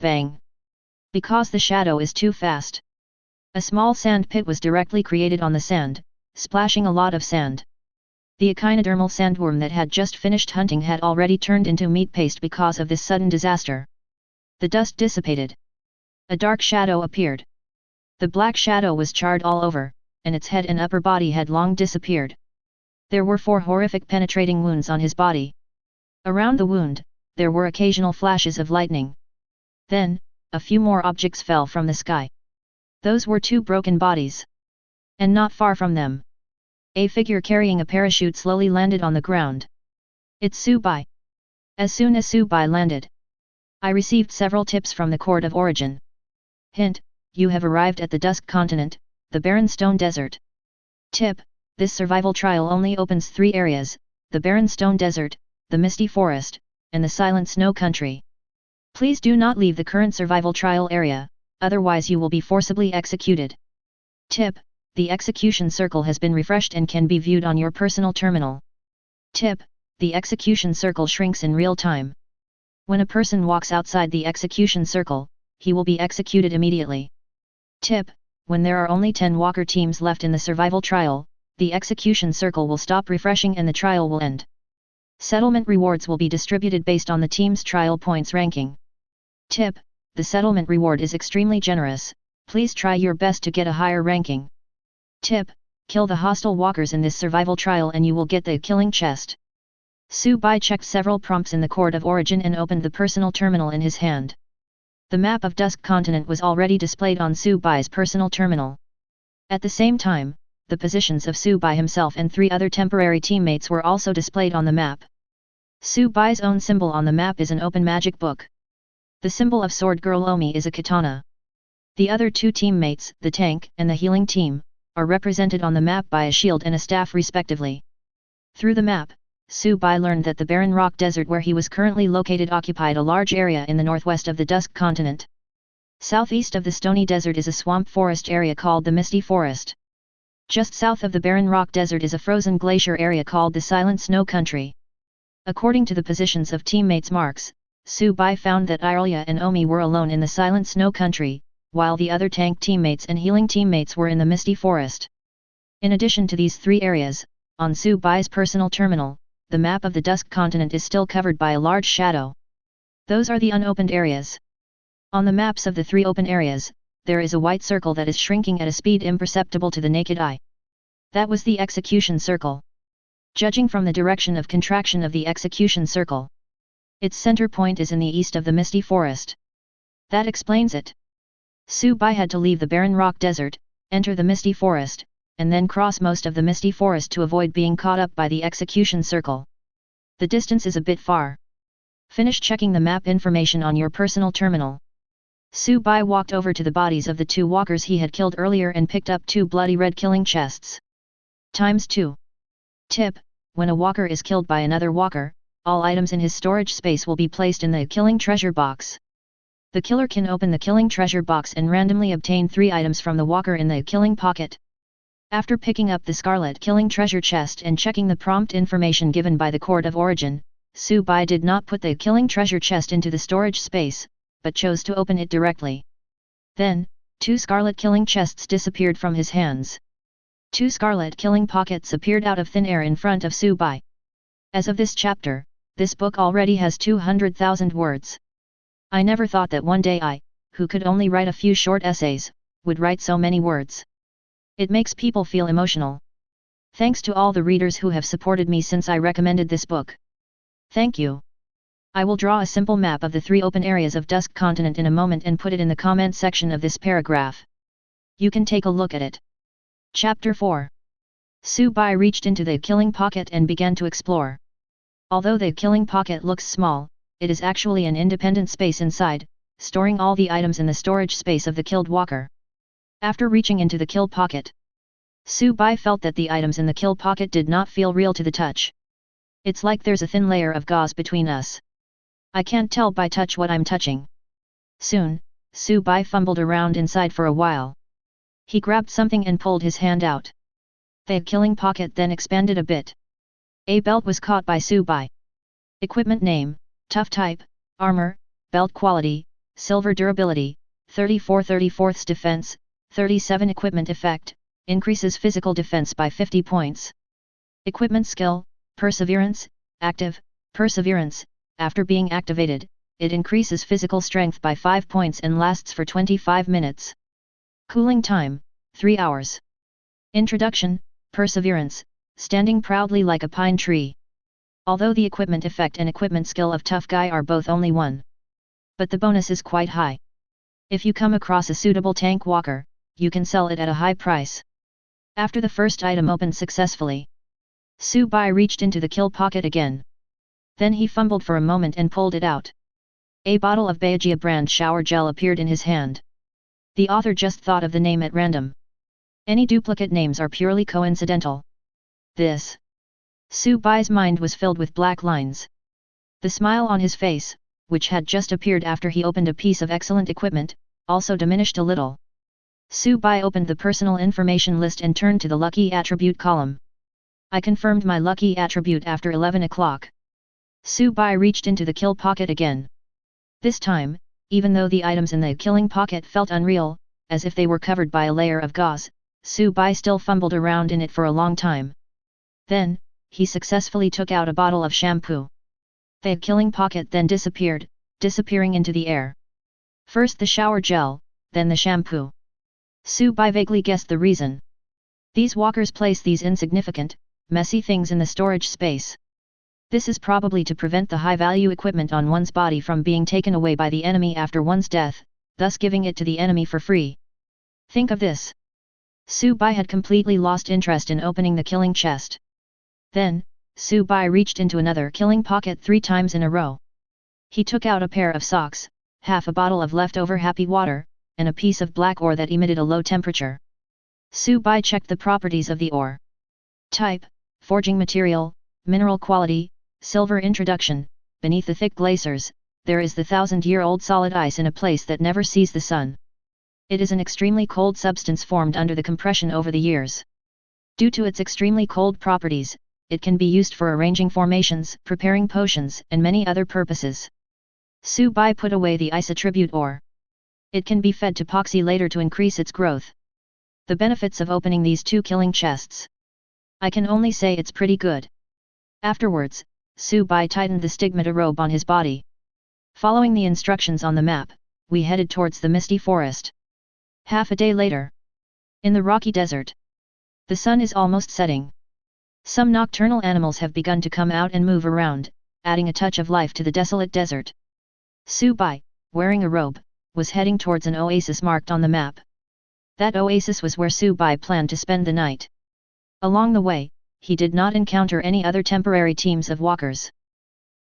Bang! Because the shadow is too fast, a small sand pit was directly created on the sand, splashing a lot of sand. The echinodermal sandworm that had just finished hunting had already turned into meat paste because of this sudden disaster. The dust dissipated. A dark shadow appeared. The black shadow was charred all over, and its head and upper body had long disappeared. There were 4 horrific penetrating wounds on his body. Around the wound, there were occasional flashes of lightning. Then, a few more objects fell from the sky. Those were 2 broken bodies. And not far from them, a figure carrying a parachute slowly landed on the ground. It's Subai. As soon as Subai landed, I received several tips from the Court of Origin. Hint: you have arrived at the Dusk Continent, the Barren Stone Desert. Tip: this survival trial only opens 3 areas, the Barren Stone Desert, the Misty Forest, and the Silent Snow Country. Please do not leave the current survival trial area, otherwise you will be forcibly executed. Tip: the execution circle has been refreshed and can be viewed on your personal terminal. Tip: the execution circle shrinks in real time. When a person walks outside the execution circle, he will be executed immediately. Tip: when there are only 10 walker teams left in the survival trial, the execution circle will stop refreshing and the trial will end. Settlement rewards will be distributed based on the team's trial points ranking. Tip: the settlement reward is extremely generous, please try your best to get a higher ranking. Tip: kill the hostile walkers in this survival trial and you will get the killing chest. Subai checked several prompts in the Court of Origin and opened the personal terminal in his hand. The map of Dusk Continent was already displayed on Subai's personal terminal. At the same time, the positions of Subai himself and 3 other temporary teammates were also displayed on the map. Subai's own symbol on the map is an open magic book. The symbol of Sword Girl Omi is a katana. The other 2 teammates, the tank and the healing team, are represented on the map by a shield and a staff respectively. Through the map, Subai learned that the barren rock desert where he was currently located occupied a large area in the northwest of the Dusk Continent. Southeast of the stony desert is a swamp forest area called the Misty Forest. Just south of the barren rock desert is a frozen glacier area called the Silent Snow Country. According to the positions of teammates' marks, Subai found that Irelia and Omi were alone in the Silent Snow Country, while the other tank teammates and healing teammates were in the Misty Forest. In addition to these 3 areas, on Subai's personal terminal, the map of the Dusk Continent is still covered by a large shadow. Those are the unopened areas. On the maps of the 3 open areas, there is a white circle that is shrinking at a speed imperceptible to the naked eye. That was the execution circle. Judging from the direction of contraction of the execution circle, its center point is in the east of the Misty Forest. That explains it. Subai had to leave the barren rock desert, enter the Misty Forest, and then cross most of the Misty Forest to avoid being caught up by the execution circle. The distance is a bit far. Finish checking the map information on your personal terminal. Subai walked over to the bodies of the 2 walkers he had killed earlier and picked up 2 bloody red killing chests. ×2. Tip: when a walker is killed by another walker, all items in his storage space will be placed in the killing treasure box. The killer can open the killing treasure box and randomly obtain 3 items from the walker in the killing pocket. After picking up the Scarlet Killing Treasure chest and checking the prompt information given by the Court of Origin, Subai did not put the Killing Treasure chest into the storage space, but chose to open it directly. Then, 2 Scarlet Killing chests disappeared from his hands. 2 Scarlet Killing pockets appeared out of thin air in front of Subai. As of this chapter, this book already has 200,000 words. I never thought that one day I, who could only write a few short essays, would write so many words. It makes people feel emotional. Thanks to all the readers who have supported me since I recommended this book. Thank you. I will draw a simple map of the 3 open areas of Dusk Continent in a moment and put it in the comment section of this paragraph. You can take a look at it. Chapter 4. Su-bai reached into the killing pocket and began to explore. Although the killing pocket looks small, it is actually an independent space inside, storing all the items in the storage space of the killed walker. After reaching into the kill pocket, Su-bai felt that the items in the kill pocket did not feel real to the touch. It's like there's a thin layer of gauze between us. I can't tell by touch what I'm touching. Soon, Su-bai fumbled around inside for a while. He grabbed something and pulled his hand out. The killing pocket then expanded a bit. A belt was caught by Su-bai. Equipment name, tough type, armor, belt quality, silver durability, 34/34 defense, 37 equipment effect, increases physical defense by 50 points. Equipment skill, perseverance, active, perseverance, after being activated, it increases physical strength by 5 points and lasts for 25 minutes. Cooling time, 3 hours. Introduction, perseverance, standing proudly like a pine tree. Although the equipment effect and equipment skill of Tough Guy are both only 1. But the bonus is quite high. If you come across a suitable tank walker, you can sell it at a high price. After the first item opened successfully, Su-bai reached into the kill pocket again. Then he fumbled for a moment and pulled it out. A bottle of Bajia brand shower gel appeared in his hand. The author just thought of the name at random. Any duplicate names are purely coincidental. This. Su-bai's mind was filled with black lines. The smile on his face, which had just appeared after he opened a piece of excellent equipment, also diminished a little. Su-bai opened the personal information list and turned to the lucky attribute column. I confirmed my lucky attribute after 11 o'clock. Su-bai reached into the kill pocket again. This time, even though the items in the killing pocket felt unreal, as if they were covered by a layer of gauze, Su-bai still fumbled around in it for a long time. Then, he successfully took out a bottle of shampoo. The killing pocket then disappeared, disappearing into the air. First the shower gel, then the shampoo. Su-bai vaguely guessed the reason. These walkers place these insignificant, messy things in the storage space. This is probably to prevent the high-value equipment on one's body from being taken away by the enemy after one's death, thus giving it to the enemy for free. Think of this. Su-bai had completely lost interest in opening the killing chest. Then, Su-bai reached into another killing pocket 3 times in a row. He took out a pair of socks, half a bottle of leftover happy water, and a piece of black ore that emitted a low temperature. Su-bai checked the properties of the ore. Type, forging material, mineral quality, silver introduction. Beneath the thick glaciers, there is the 1,000-year-old solid ice in a place that never sees the sun. It is an extremely cold substance formed under the compression over the years. Due to its extremely cold properties, it can be used for arranging formations, preparing potions, and many other purposes. Su-bai put away the ice attribute ore. It can be fed to Poxy later to increase its growth. The benefits of opening these 2 killing chests. I can only say it's pretty good. Afterwards, Su-bai tightened the stigmata robe on his body. Following the instructions on the map, we headed towards the misty forest. Half a day later. In the rocky desert. The sun is almost setting. Some nocturnal animals have begun to come out and move around, adding a touch of life to the desolate desert. Su-bai, wearing a robe, was heading towards an oasis marked on the map. That oasis was where Su-bai planned to spend the night. Along the way, he did not encounter any other temporary teams of walkers.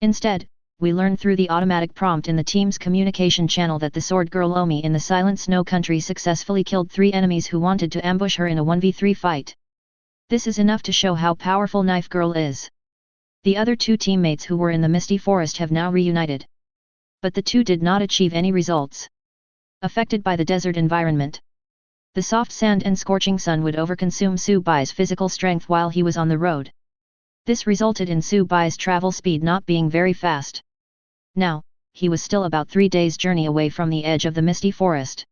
Instead, we learned through the automatic prompt in the team's communication channel that the sword girl Omi in the Silent Snow Country successfully killed 3 enemies who wanted to ambush her in a 1v3 fight. This is enough to show how powerful Knife Girl is. The other 2 teammates who were in the misty forest have now reunited. But the 2 did not achieve any results. Affected by the desert environment, the soft sand and scorching sun would overconsume Su-bai's physical strength while he was on the road. This resulted in Su-bai's travel speed not being very fast. Now, he was still about 3 days' journey away from the edge of the misty forest.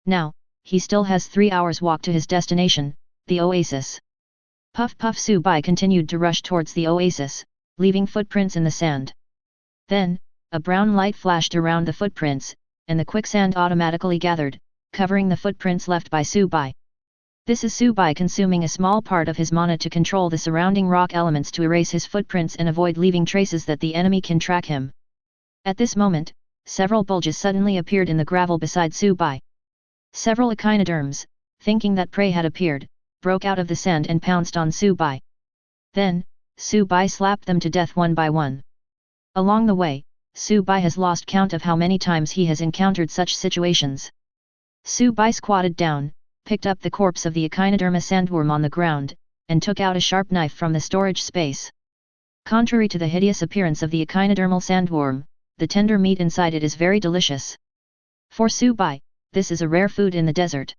Now, he still has 3 hours' walk to his destination, the oasis. Puff puff Su-bai continued to rush towards the oasis, leaving footprints in the sand. Then, a brown light flashed around the footprints, and the quicksand automatically gathered, covering the footprints left by Su-bai. This is Su-bai consuming a small part of his mana to control the surrounding rock elements to erase his footprints and avoid leaving traces that the enemy can track him. At this moment, several bulges suddenly appeared in the gravel beside Su-bai. Several echinoderms, thinking that prey had appeared, broke out of the sand and pounced on Su Bai. Then, Su Bai slapped them to death one by one. Along the way, Su Bai has lost count of how many times he has encountered such situations. Su Bai squatted down, picked up the corpse of the echinoderma sandworm on the ground, and took out a sharp knife from the storage space. Contrary to the hideous appearance of the echinodermal sandworm, the tender meat inside it is very delicious. For Su Bai, this is a rare food in the desert.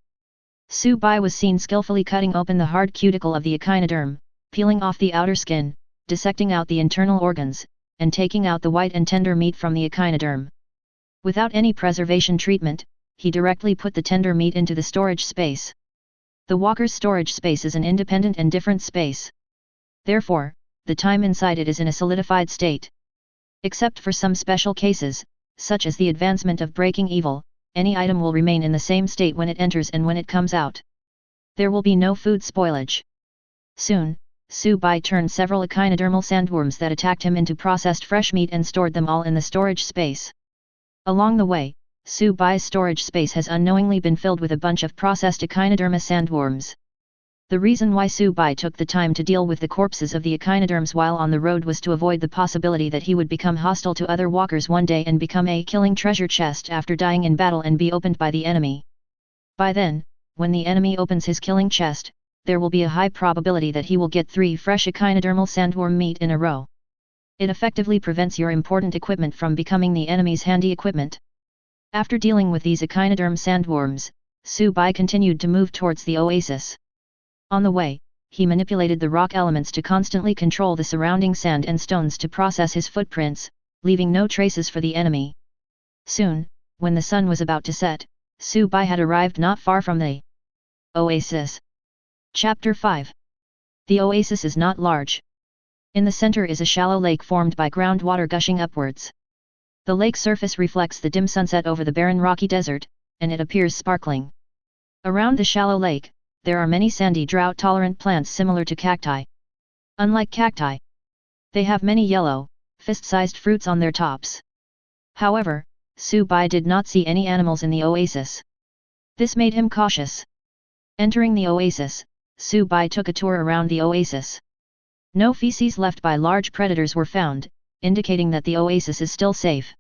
Su Bai was seen skillfully cutting open the hard cuticle of the echinoderm, peeling off the outer skin, dissecting out the internal organs, and taking out the white and tender meat from the echinoderm. Without any preservation treatment, he directly put the tender meat into the storage space. The walker's storage space is an independent and different space. Therefore, the time inside it is in a solidified state. Except for some special cases, such as the advancement of breaking evil, any item will remain in the same state when it enters and when it comes out. There will be no food spoilage. Soon, Su Bai turned several echinodermal sandworms that attacked him into processed fresh meat and stored them all in the storage space. Along the way, Su Bai's storage space has unknowingly been filled with a bunch of processed echinoderma sandworms. The reason why Su Bai took the time to deal with the corpses of the echinoderms while on the road was to avoid the possibility that he would become hostile to other walkers one day and become a killing treasure chest after dying in battle and be opened by the enemy. By then, when the enemy opens his killing chest, there will be a high probability that he will get 3 fresh echinodermal sandworm meat in a row. It effectively prevents your important equipment from becoming the enemy's handy equipment. After dealing with these echinoderm sandworms, Su Bai continued to move towards the oasis. On the way, he manipulated the rock elements to constantly control the surrounding sand and stones to process his footprints, leaving no traces for the enemy. Soon, when the sun was about to set, Su Bai had arrived not far from the oasis. Chapter 5. The oasis is not large. In the center is a shallow lake formed by groundwater gushing upwards. The lake surface reflects the dim sunset over the barren rocky desert, and it appears sparkling. Around the shallow lake, there are many sandy drought-tolerant plants similar to cacti. Unlike cacti, they have many yellow, fist-sized fruits on their tops. However, Su Bai did not see any animals in the oasis. This made him cautious. Entering the oasis, Su Bai took a tour around the oasis. No feces left by large predators were found, indicating that the oasis is still safe.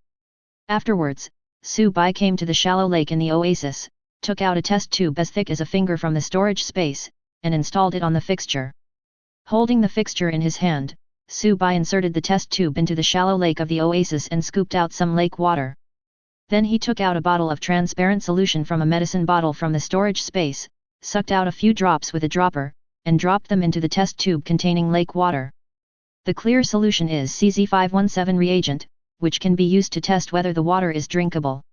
Afterwards, Su Bai came to the shallow lake in the oasis, took out a test tube as thick as a finger from the storage space, and installed it on the fixture. Holding the fixture in his hand, Su Bai inserted the test tube into the shallow lake of the oasis and scooped out some lake water. Then he took out a bottle of transparent solution from a medicine bottle from the storage space, sucked out a few drops with a dropper, and dropped them into the test tube containing lake water. The clear solution is CZ517 reagent, which can be used to test whether the water is drinkable.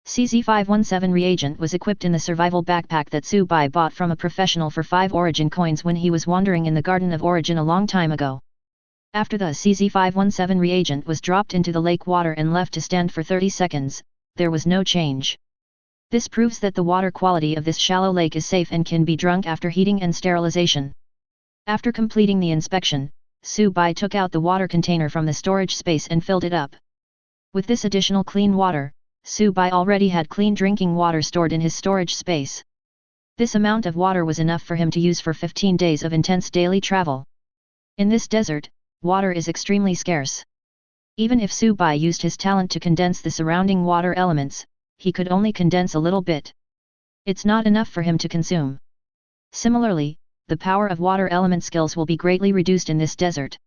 CZ517 reagent was equipped in the survival backpack that Su Bai bought from a professional for 5 origin coins when he was wandering in the Garden of Origin a long time ago. After the CZ517 reagent was dropped into the lake water and left to stand for 30 seconds, there was no change. This proves that the water quality of this shallow lake is safe and can be drunk after heating and sterilization. After completing the inspection, Su Bai took out the water container from the storage space and filled it up. With this additional clean water, Su Bai already had clean drinking water stored in his storage space. This amount of water was enough for him to use for 15 days of intense daily travel. In this desert, water is extremely scarce. Even if Su Bai used his talent to condense the surrounding water elements, he could only condense a little bit. It's not enough for him to consume. Similarly, the power of water element skills will be greatly reduced in this desert.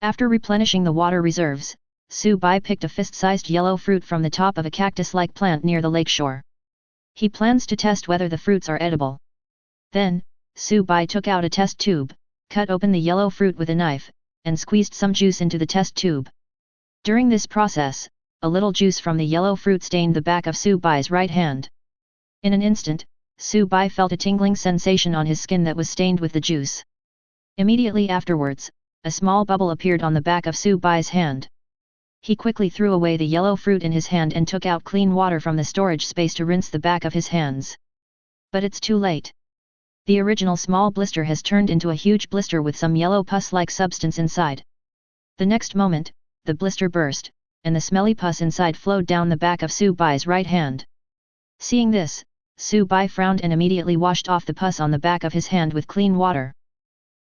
After replenishing the water reserves, Su Bai picked a fist-sized yellow fruit from the top of a cactus-like plant near the lakeshore. He plans to test whether the fruits are edible. Then, Su Bai took out a test tube, cut open the yellow fruit with a knife, and squeezed some juice into the test tube. During this process, a little juice from the yellow fruit stained the back of Su Bai's right hand. In an instant, Su Bai felt a tingling sensation on his skin that was stained with the juice. Immediately afterwards, a small bubble appeared on the back of Su Bai's hand. He quickly threw away the yellow fruit in his hand and took out clean water from the storage space to rinse the back of his hands. But it's too late. The original small blister has turned into a huge blister with some yellow pus-like substance inside. The next moment, the blister burst, and the smelly pus inside flowed down the back of Su Bai's right hand. Seeing this, Su Bai frowned and immediately washed off the pus on the back of his hand with clean water.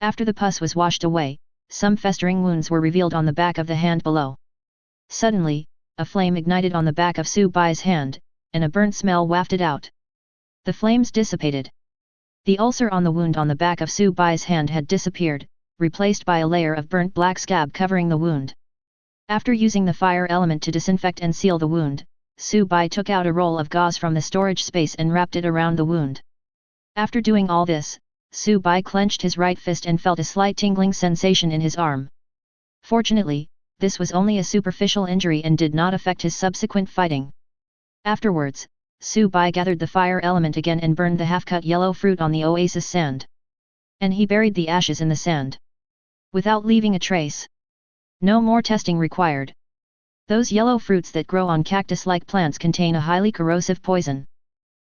After the pus was washed away, some festering wounds were revealed on the back of the hand below. Suddenly, a flame ignited on the back of Su Bai's hand, and a burnt smell wafted out. The flames dissipated. The ulcer on the wound on the back of Su Bai's hand had disappeared, replaced by a layer of burnt black scab covering the wound. After using the fire element to disinfect and seal the wound, Su Bai took out a roll of gauze from the storage space and wrapped it around the wound. After doing all this, Su Bai clenched his right fist and felt a slight tingling sensation in his arm. Fortunately, this was only a superficial injury and did not affect his subsequent fighting. Afterwards, Su Bai gathered the fire element again and burned the half-cut yellow fruit on the oasis sand. And he buried the ashes in the sand, without leaving a trace. No more testing required. Those yellow fruits that grow on cactus-like plants contain a highly corrosive poison.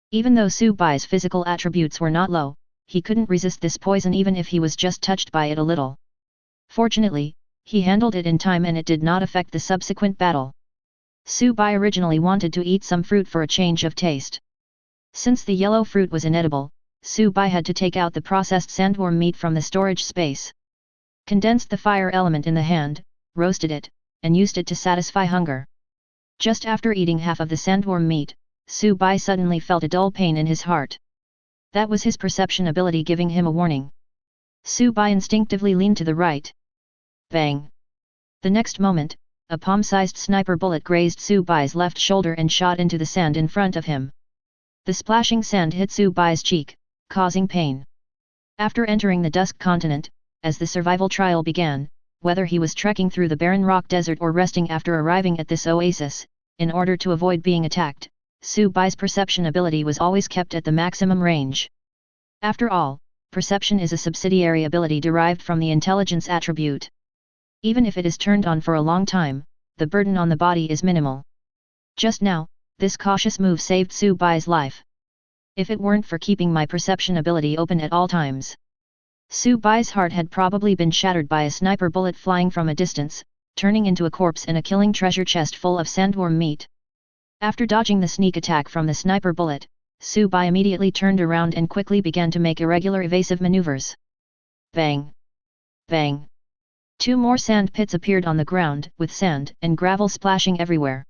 Even though Su Bai's physical attributes were not low, he couldn't resist this poison even if he was just touched by it a little. Fortunately, he handled it in time and it did not affect the subsequent battle. Su Bai originally wanted to eat some fruit for a change of taste. Since the yellow fruit was inedible, Su Bai had to take out the processed sandworm meat from the storage space. Condensed the fire element in the hand, roasted it, and used it to satisfy hunger. Just after eating half of the sandworm meat, Su Bai suddenly felt a dull pain in his heart. That was his perception ability giving him a warning. Su Bai instinctively leaned to the right. Bang! The next moment, a palm-sized sniper bullet grazed Su Bai's left shoulder and shot into the sand in front of him. The splashing sand hit Su Bai's cheek, causing pain. After entering the Dusk Continent, as the survival trial began, whether he was trekking through the barren rock desert or resting after arriving at this oasis, in order to avoid being attacked, Su Bai's perception ability was always kept at the maximum range. After all, perception is a subsidiary ability derived from the intelligence attribute. Even if it is turned on for a long time, the burden on the body is minimal. Just now, this cautious move saved Su Bai's life. If it weren't for keeping my perception ability open at all times, Su Bai's heart had probably been shattered by a sniper bullet flying from a distance, turning into a corpse and a killing treasure chest full of sandworm meat. After dodging the sneak attack from the sniper bullet, Su Bai immediately turned around and quickly began to make irregular evasive maneuvers. Bang! Bang! 2 more sand pits appeared on the ground, with sand and gravel splashing everywhere.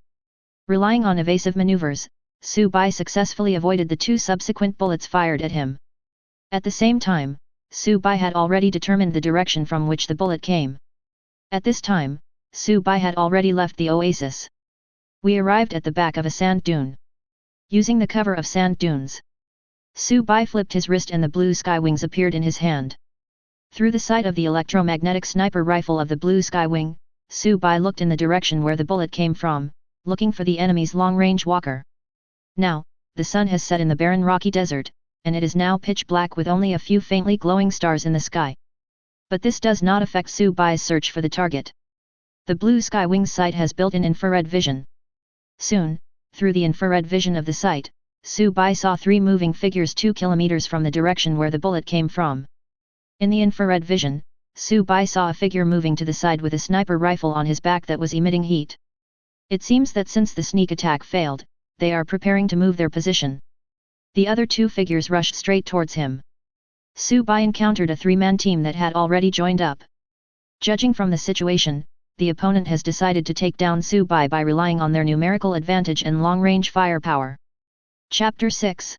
Relying on evasive maneuvers, Su Bai successfully avoided the 2 subsequent bullets fired at him. At the same time, Su Bai had already determined the direction from which the bullet came. At this time, Su Bai had already left the oasis. We arrived at the back of a sand dune. Using the cover of sand dunes, Su Bai flipped his wrist and the blue sky wings appeared in his hand. Through the sight of the electromagnetic sniper rifle of the blue sky wing, Su Bai looked in the direction where the bullet came from, looking for the enemy's long-range walker. Now, the sun has set in the barren rocky desert, and it is now pitch black with only a few faintly glowing stars in the sky. But this does not affect Su Bai's search for the target. The blue sky wing's sight has built-in infrared vision. Soon, through the infrared vision of the sight, Su Bai saw 3 moving figures 2 kilometers from the direction where the bullet came from. In the infrared vision, Su Bai saw a figure moving to the side with a sniper rifle on his back that was emitting heat. It seems that since the sneak attack failed, they are preparing to move their position. The other 2 figures rushed straight towards him. Su Bai encountered a 3-man team that had already joined up. Judging from the situation, the opponent has decided to take down Su Bai by relying on their numerical advantage and long-range firepower. Chapter 6.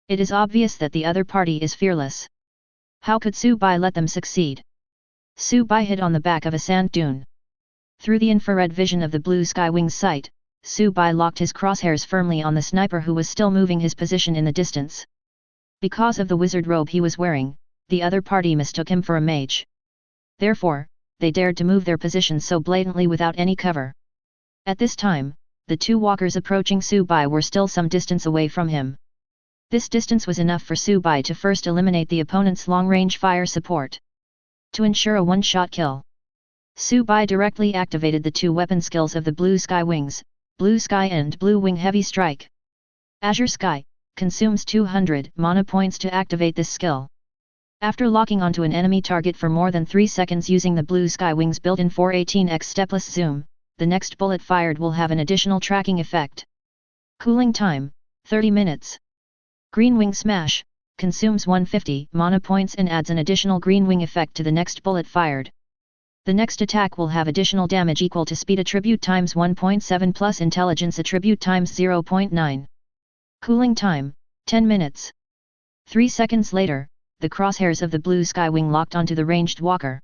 It is obvious that the other party is fearless. How could Su Bai let them succeed? Su Bai hid on the back of a sand dune. Through the infrared vision of the blue sky wing's sight, Su Bai locked his crosshairs firmly on the sniper who was still moving his position in the distance. Because of the wizard robe he was wearing, the other party mistook him for a mage. Therefore, they dared to move their position so blatantly without any cover. At this time, the 2 walkers approaching Su Bai were still some distance away from him. This distance was enough for Su Bai to first eliminate the opponent's long-range fire support. To ensure a one-shot kill, Su Bai directly activated the 2 weapon skills of the Blue Sky Wings, Blue Sky and Blue Wing Heavy Strike. Azure Sky consumes 200 mana points to activate this skill. After locking onto an enemy target for more than 3 seconds using the Blue Sky Wings built-in 418x stepless zoom, the next bullet fired will have an additional tracking effect. Cooling time, 30 minutes. Green Wing Smash, consumes 150 mana points and adds an additional green wing effect to the next bullet fired. The next attack will have additional damage equal to speed attribute times 1.7 plus intelligence attribute times 0.9. Cooling time, 10 minutes. 3 seconds later, the crosshairs of the blue Skywing locked onto the ranged walker.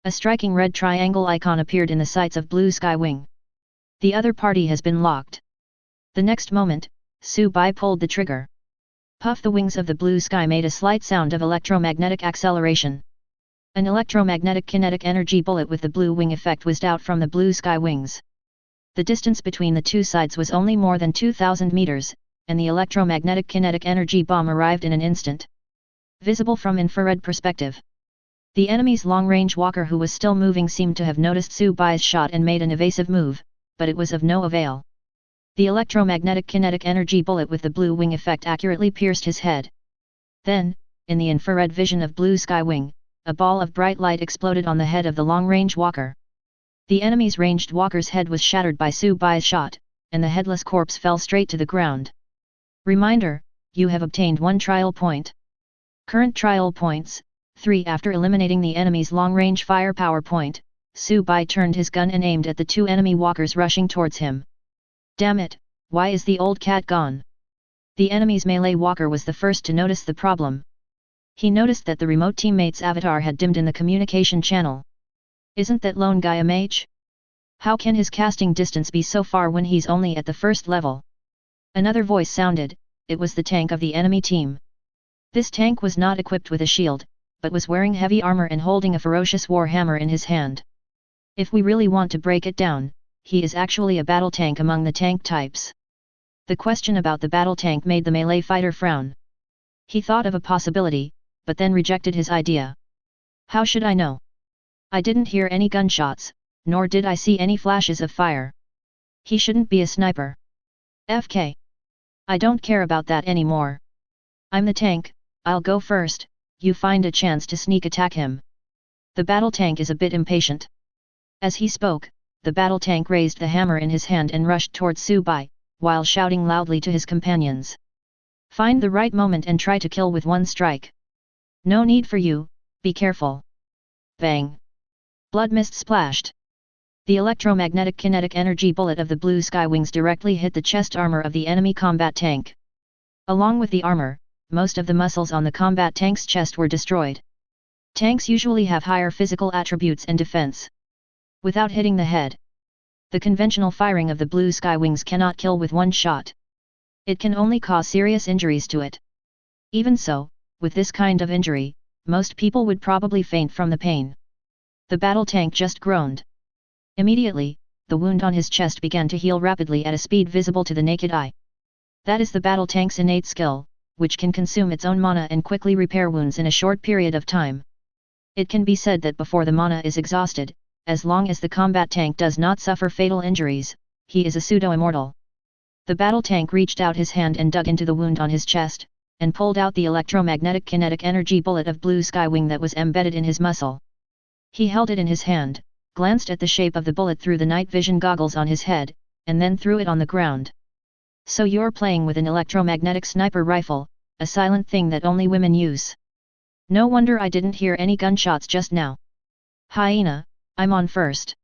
A striking red triangle icon appeared in the sights of blue Skywing. The other party has been locked. The next moment, Su Bai pulled the trigger. Puff! The wings of the blue sky made a slight sound of electromagnetic acceleration. An electromagnetic kinetic energy bullet with the blue wing effect whizzed out from the blue sky wings. The distance between the two sides was only more than 2,000 meters, and the electromagnetic kinetic energy bomb arrived in an instant. Visible from infrared perspective. The enemy's long-range walker who was still moving seemed to have noticed Su Bai's shot and made an evasive move, but it was of no avail. The electromagnetic kinetic energy bullet with the blue wing effect accurately pierced his head. Then, in the infrared vision of blue Skywing, a ball of bright light exploded on the head of the long-range walker. The enemy's ranged walker's head was shattered by Su Bai's shot, and the headless corpse fell straight to the ground. Reminder, you have obtained 1 trial point. Current trial points, 3. After eliminating the enemy's long-range firepower point, Su Bai turned his gun and aimed at the 2 enemy walkers rushing towards him. Damn it, why is the old cat gone? The enemy's melee walker was the first to notice the problem. He noticed that the remote teammate's avatar had dimmed in the communication channel. Isn't that lone guy a mage? How can his casting distance be so far when he's only at the first level? Another voice sounded. It was the tank of the enemy team. This tank was not equipped with a shield, but was wearing heavy armor and holding a ferocious war hammer in his hand. If we really want to break it down, he is actually a battle tank among the tank types. The question about the battle tank made the melee fighter frown. He thought of a possibility, but then rejected his idea. How should I know? I didn't hear any gunshots, nor did I see any flashes of fire. He shouldn't be a sniper. FK. I don't care about that anymore. I'm the tank, I'll go first, you find a chance to sneak attack him. The battle tank is a bit impatient. As he spoke, the battle tank raised the hammer in his hand and rushed towards Su Bai, while shouting loudly to his companions. Find the right moment and try to kill with 1 strike. No need for you, be careful. Bang! Blood mist splashed. The electromagnetic kinetic energy bullet of the blue Skywings directly hit the chest armor of the enemy combat tank. Along with the armor, most of the muscles on the combat tank's chest were destroyed. Tanks usually have higher physical attributes and defense. Without hitting the head, the conventional firing of the blue Skywings cannot kill with 1 shot. It can only cause serious injuries to it. Even so, with this kind of injury, most people would probably faint from the pain. The battle tank just groaned. Immediately, the wound on his chest began to heal rapidly at a speed visible to the naked eye. That is the battle tank's innate skill, which can consume its own mana and quickly repair wounds in a short period of time. It can be said that before the mana is exhausted, as long as the combat tank does not suffer fatal injuries, he is a pseudo-immortal. The battle tank reached out his hand and dug into the wound on his chest, and pulled out the electromagnetic kinetic energy bullet of blue Skywing that was embedded in his muscle. He held it in his hand, glanced at the shape of the bullet through the night vision goggles on his head, and then threw it on the ground. So you're playing with an electromagnetic sniper rifle, a silent thing that only women use. No wonder I didn't hear any gunshots just now. Hyena, I'm on first.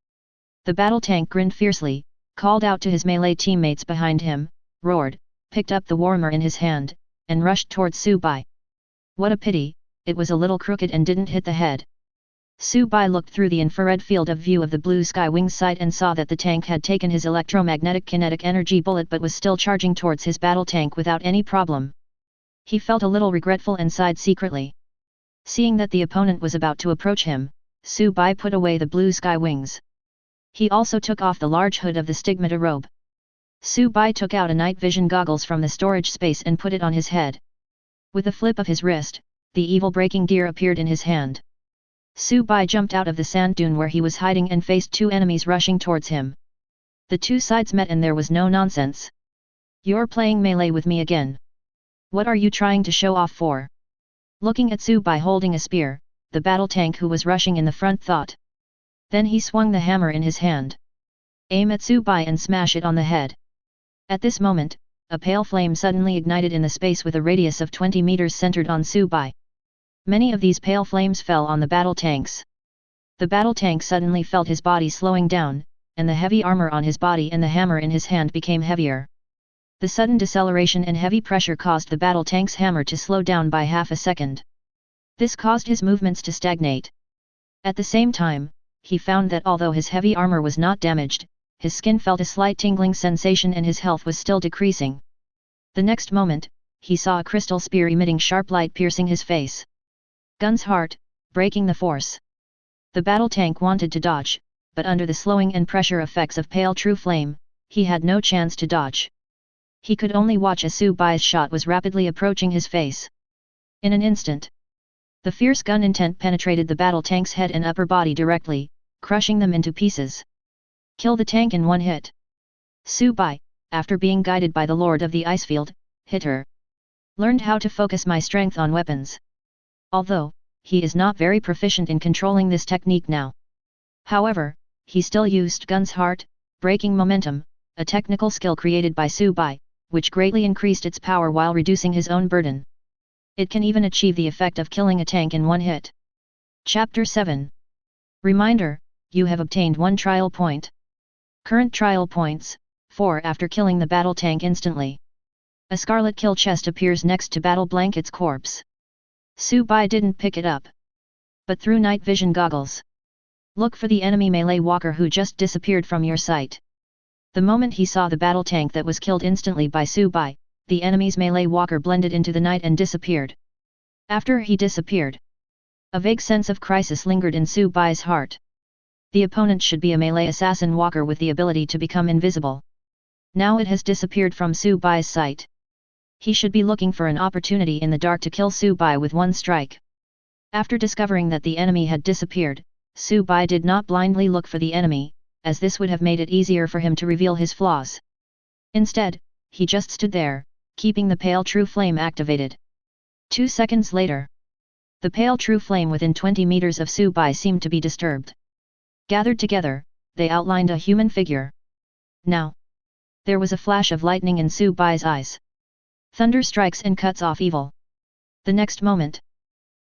The battle tank grinned fiercely, called out to his melee teammates behind him, roared, picked up the warhammer in his hand, and rushed towards Su Bai. What a pity, it was a little crooked and didn't hit the head. Su Bai looked through the infrared field of view of the blue Skywing's sight and saw that the tank had taken his electromagnetic kinetic energy bullet but was still charging towards his battle tank without any problem. He felt a little regretful and sighed secretly. Seeing that the opponent was about to approach him, Su Bai put away the blue Skywings. He also took off the large hood of the stigmata robe. Su Bai took out a night vision goggles from the storage space and put it on his head. With a flip of his wrist, the evil breaking gear appeared in his hand. Su Bai jumped out of the sand dune where he was hiding and faced 2 enemies rushing towards him. The 2 sides met and there was no nonsense. You're playing melee with me again. What are you trying to show off for? Looking at Su Bai holding a spear, the battle tank who was rushing in the front thought. Then he swung the hammer in his hand. Aim at Su Bai and smash it on the head. At this moment, a pale flame suddenly ignited in the space with a radius of 20 meters centered on Su Bai. Many of these pale flames fell on the battle tanks. The battle tank suddenly felt his body slowing down, and the heavy armor on his body and the hammer in his hand became heavier. The sudden deceleration and heavy pressure caused the battle tank's hammer to slow down by half a second. This caused his movements to stagnate. At the same time, he found that although his heavy armor was not damaged, his skin felt a slight tingling sensation and his health was still decreasing. The next moment, he saw a crystal spear emitting sharp light piercing his face. Gun's heart, breaking the force. The battle tank wanted to dodge, but under the slowing and pressure effects of pale true flame, he had no chance to dodge. He could only watch as Su Bai's shot was rapidly approaching his face. In an instant, the fierce gun intent penetrated the battle tank's head and upper body directly, crushing them into pieces. Kill the tank in one hit. Su Bai, after being guided by the Lord of the Icefield, hit her. Learned how to focus my strength on weapons. Although, he is not very proficient in controlling this technique now. However, he still used gun's heart, breaking momentum, a technical skill created by Su Bai, which greatly increased its power while reducing his own burden. It can even achieve the effect of killing a tank in one hit. Chapter 7. Reminder, you have obtained 1 trial point. Current trial points, 4 after killing the battle tank instantly. A scarlet kill chest appears next to Battle Blanket's corpse. Su Bai didn't pick it up, but through night vision goggles. Look for the enemy melee walker who just disappeared from your sight. The moment he saw the battle tank that was killed instantly by Su Bai, the enemy's melee walker blended into the night and disappeared. After he disappeared, a vague sense of crisis lingered in Su Bai's heart. The opponent should be a melee assassin walker with the ability to become invisible. Now it has disappeared from Su Bai's sight. He should be looking for an opportunity in the dark to kill Su Bai with one strike. After discovering that the enemy had disappeared, Su Bai did not blindly look for the enemy, as this would have made it easier for him to reveal his flaws. Instead, he just stood there, keeping the pale true flame activated. 2 seconds later, the pale true flame within 20 meters of Su Bai seemed to be disturbed. Gathered together, they outlined a human figure. Now, there was a flash of lightning in Su Bai's eyes. Thunder strikes and cuts off evil. The next moment,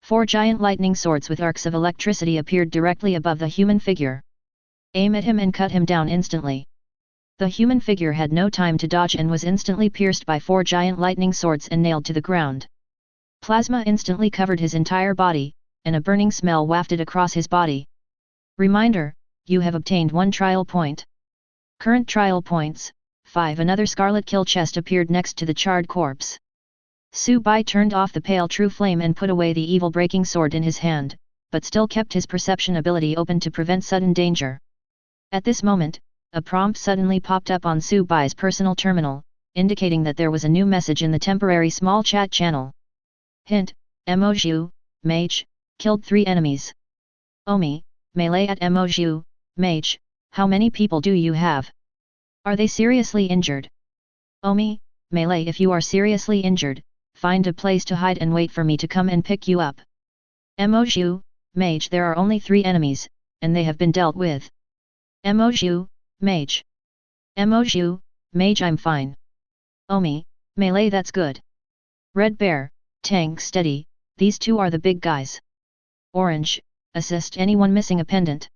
4 giant lightning swords with arcs of electricity appeared directly above the human figure. Aim at him and cut him down instantly. The human figure had no time to dodge and was instantly pierced by 4 giant lightning swords and nailed to the ground. Plasma instantly covered his entire body, and a burning smell wafted across his body. Reminder, you have obtained 1 trial point. Current trial points, 5. Another scarlet kill chest appeared next to the charred corpse. Su Bai turned off the pale true flame and put away the evil breaking sword in his hand, but still kept his perception ability open to prevent sudden danger. At this moment, a prompt suddenly popped up on Su Bai's personal terminal, indicating that there was a new message in the temporary small chat channel. Hint, Moju, Mage, killed 3 enemies. Omi, melee at Moju, Mage, how many people do you have? Are they seriously injured? Omi, melee, if you are seriously injured, find a place to hide and wait for me to come and pick you up. Moju, Mage, there are only 3 enemies, and they have been dealt with. Moju, Mage. Moju, Mage, I'm fine. Omi, melee, that's good. Red Bear, tank steady, these 2 are the big guys. Orange, assist anyone missing a pendant.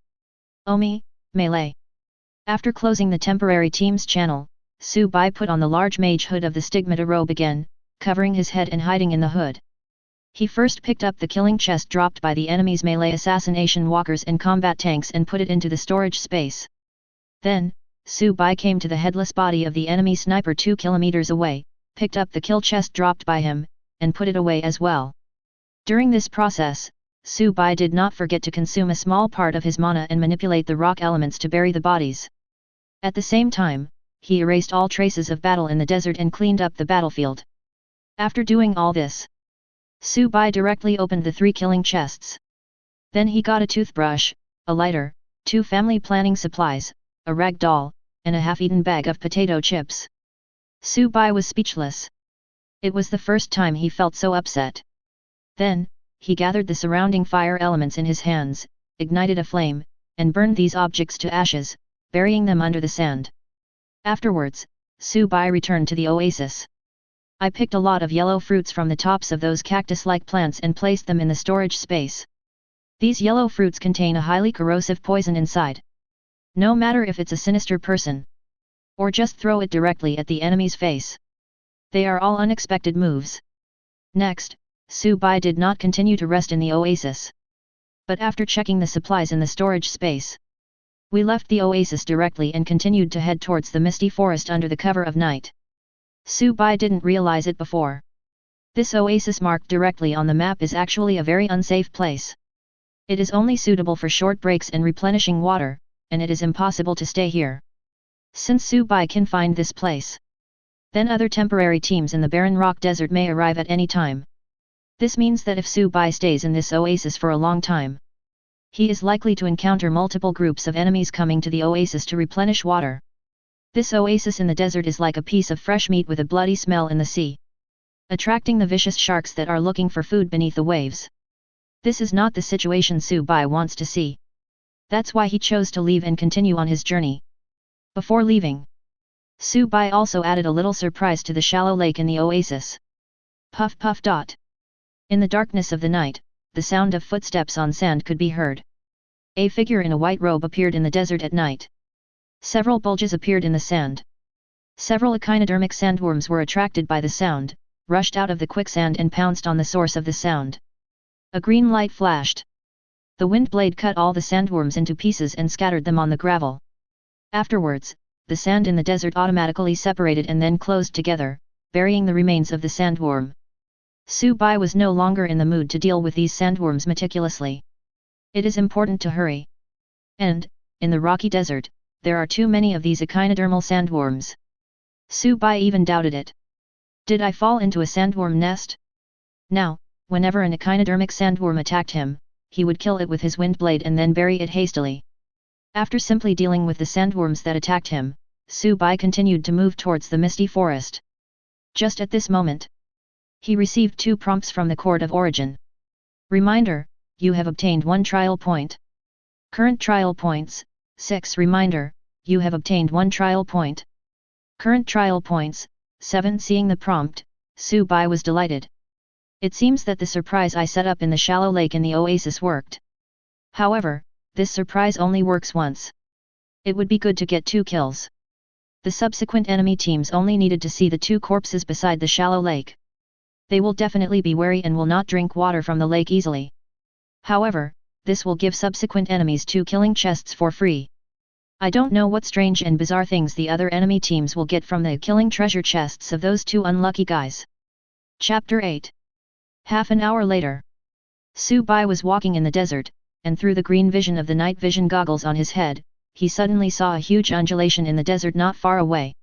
Omi, melee. After closing the temporary team's channel, Su Bai put on the large mage hood of the stigmata robe again, covering his head and hiding in the hood. He first picked up the killing chest dropped by the enemy's melee assassination walkers and combat tanks and put it into the storage space. Then, Su Bai came to the headless body of the enemy sniper 2 kilometers away, picked up the kill chest dropped by him, and put it away as well. During this process, Su Bai did not forget to consume a small part of his mana and manipulate the rock elements to bury the bodies. At the same time, he erased all traces of battle in the desert and cleaned up the battlefield. After doing all this, Su Bai directly opened the 3 killing chests. Then he got a toothbrush, a lighter, 2 family planning supplies, a rag doll, and a half-eaten bag of potato chips. Su Bai was speechless. It was the first time he felt so upset. Then, he gathered the surrounding fire elements in his hands, ignited a flame, and burned these objects to ashes, burying them under the sand. Afterwards, Su-bai returned to the oasis. I picked a lot of yellow fruits from the tops of those cactus-like plants and placed them in the storage space. These yellow fruits contain a highly corrosive poison inside. No matter if it's a sinister person, or just throw it directly at the enemy's face. They are all unexpected moves. Next, Su-bai did not continue to rest in the oasis. But after checking the supplies in the storage space, we left the oasis directly and continued to head towards the misty forest under the cover of night. Su-bai didn't realize it before. This oasis marked directly on the map is actually a very unsafe place. It is only suitable for short breaks and replenishing water, and it is impossible to stay here. Since Su-bai can find this place, then other temporary teams in the barren rock desert may arrive at any time. This means that if Su-bai stays in this oasis for a long time, he is likely to encounter multiple groups of enemies coming to the oasis to replenish water. This oasis in the desert is like a piece of fresh meat with a bloody smell in the sea, attracting the vicious sharks that are looking for food beneath the waves. This is not the situation Su-bai wants to see. That's why he chose to leave and continue on his journey. Before leaving, Su-bai also added a little surprise to the shallow lake in the oasis. Puff puff dot. In the darkness of the night, the sound of footsteps on sand could be heard. A figure in a white robe appeared in the desert at night. Several bulges appeared in the sand. Several echinodermic sandworms were attracted by the sound, rushed out of the quicksand and pounced on the source of the sound. A green light flashed. The wind blade cut all the sandworms into pieces and scattered them on the gravel. Afterwards, the sand in the desert automatically separated and then closed together, burying the remains of the sandworm. Su-bai was no longer in the mood to deal with these sandworms meticulously. It is important to hurry. And, in the rocky desert, there are too many of these echinodermal sandworms. Su-bai even doubted it. Did I fall into a sandworm nest? Now, whenever an echinodermic sandworm attacked him, he would kill it with his wind blade and then bury it hastily. After simply dealing with the sandworms that attacked him, Su-bai continued to move towards the misty forest. Just at this moment, he received 2 prompts from the Court of Origin. Reminder, you have obtained 1 trial point. Current trial points, 6. Reminder, you have obtained 1 trial point. Current trial points, 7. Seeing the prompt, Su-bai was delighted. It seems that the surprise I set up in the shallow lake in the oasis worked. However, this surprise only works once. It would be good to get 2 kills. The subsequent enemy teams only needed to see the 2 corpses beside the shallow lake. They will definitely be wary and will not drink water from the lake easily. However, this will give subsequent enemies 2 killing chests for free. I don't know what strange and bizarre things the other enemy teams will get from the killing treasure chests of those 2 unlucky guys. Chapter 8. Half an hour later, Su-bai was walking in the desert, and through the green vision of the night vision goggles on his head, he suddenly saw a huge undulation in the desert not far away.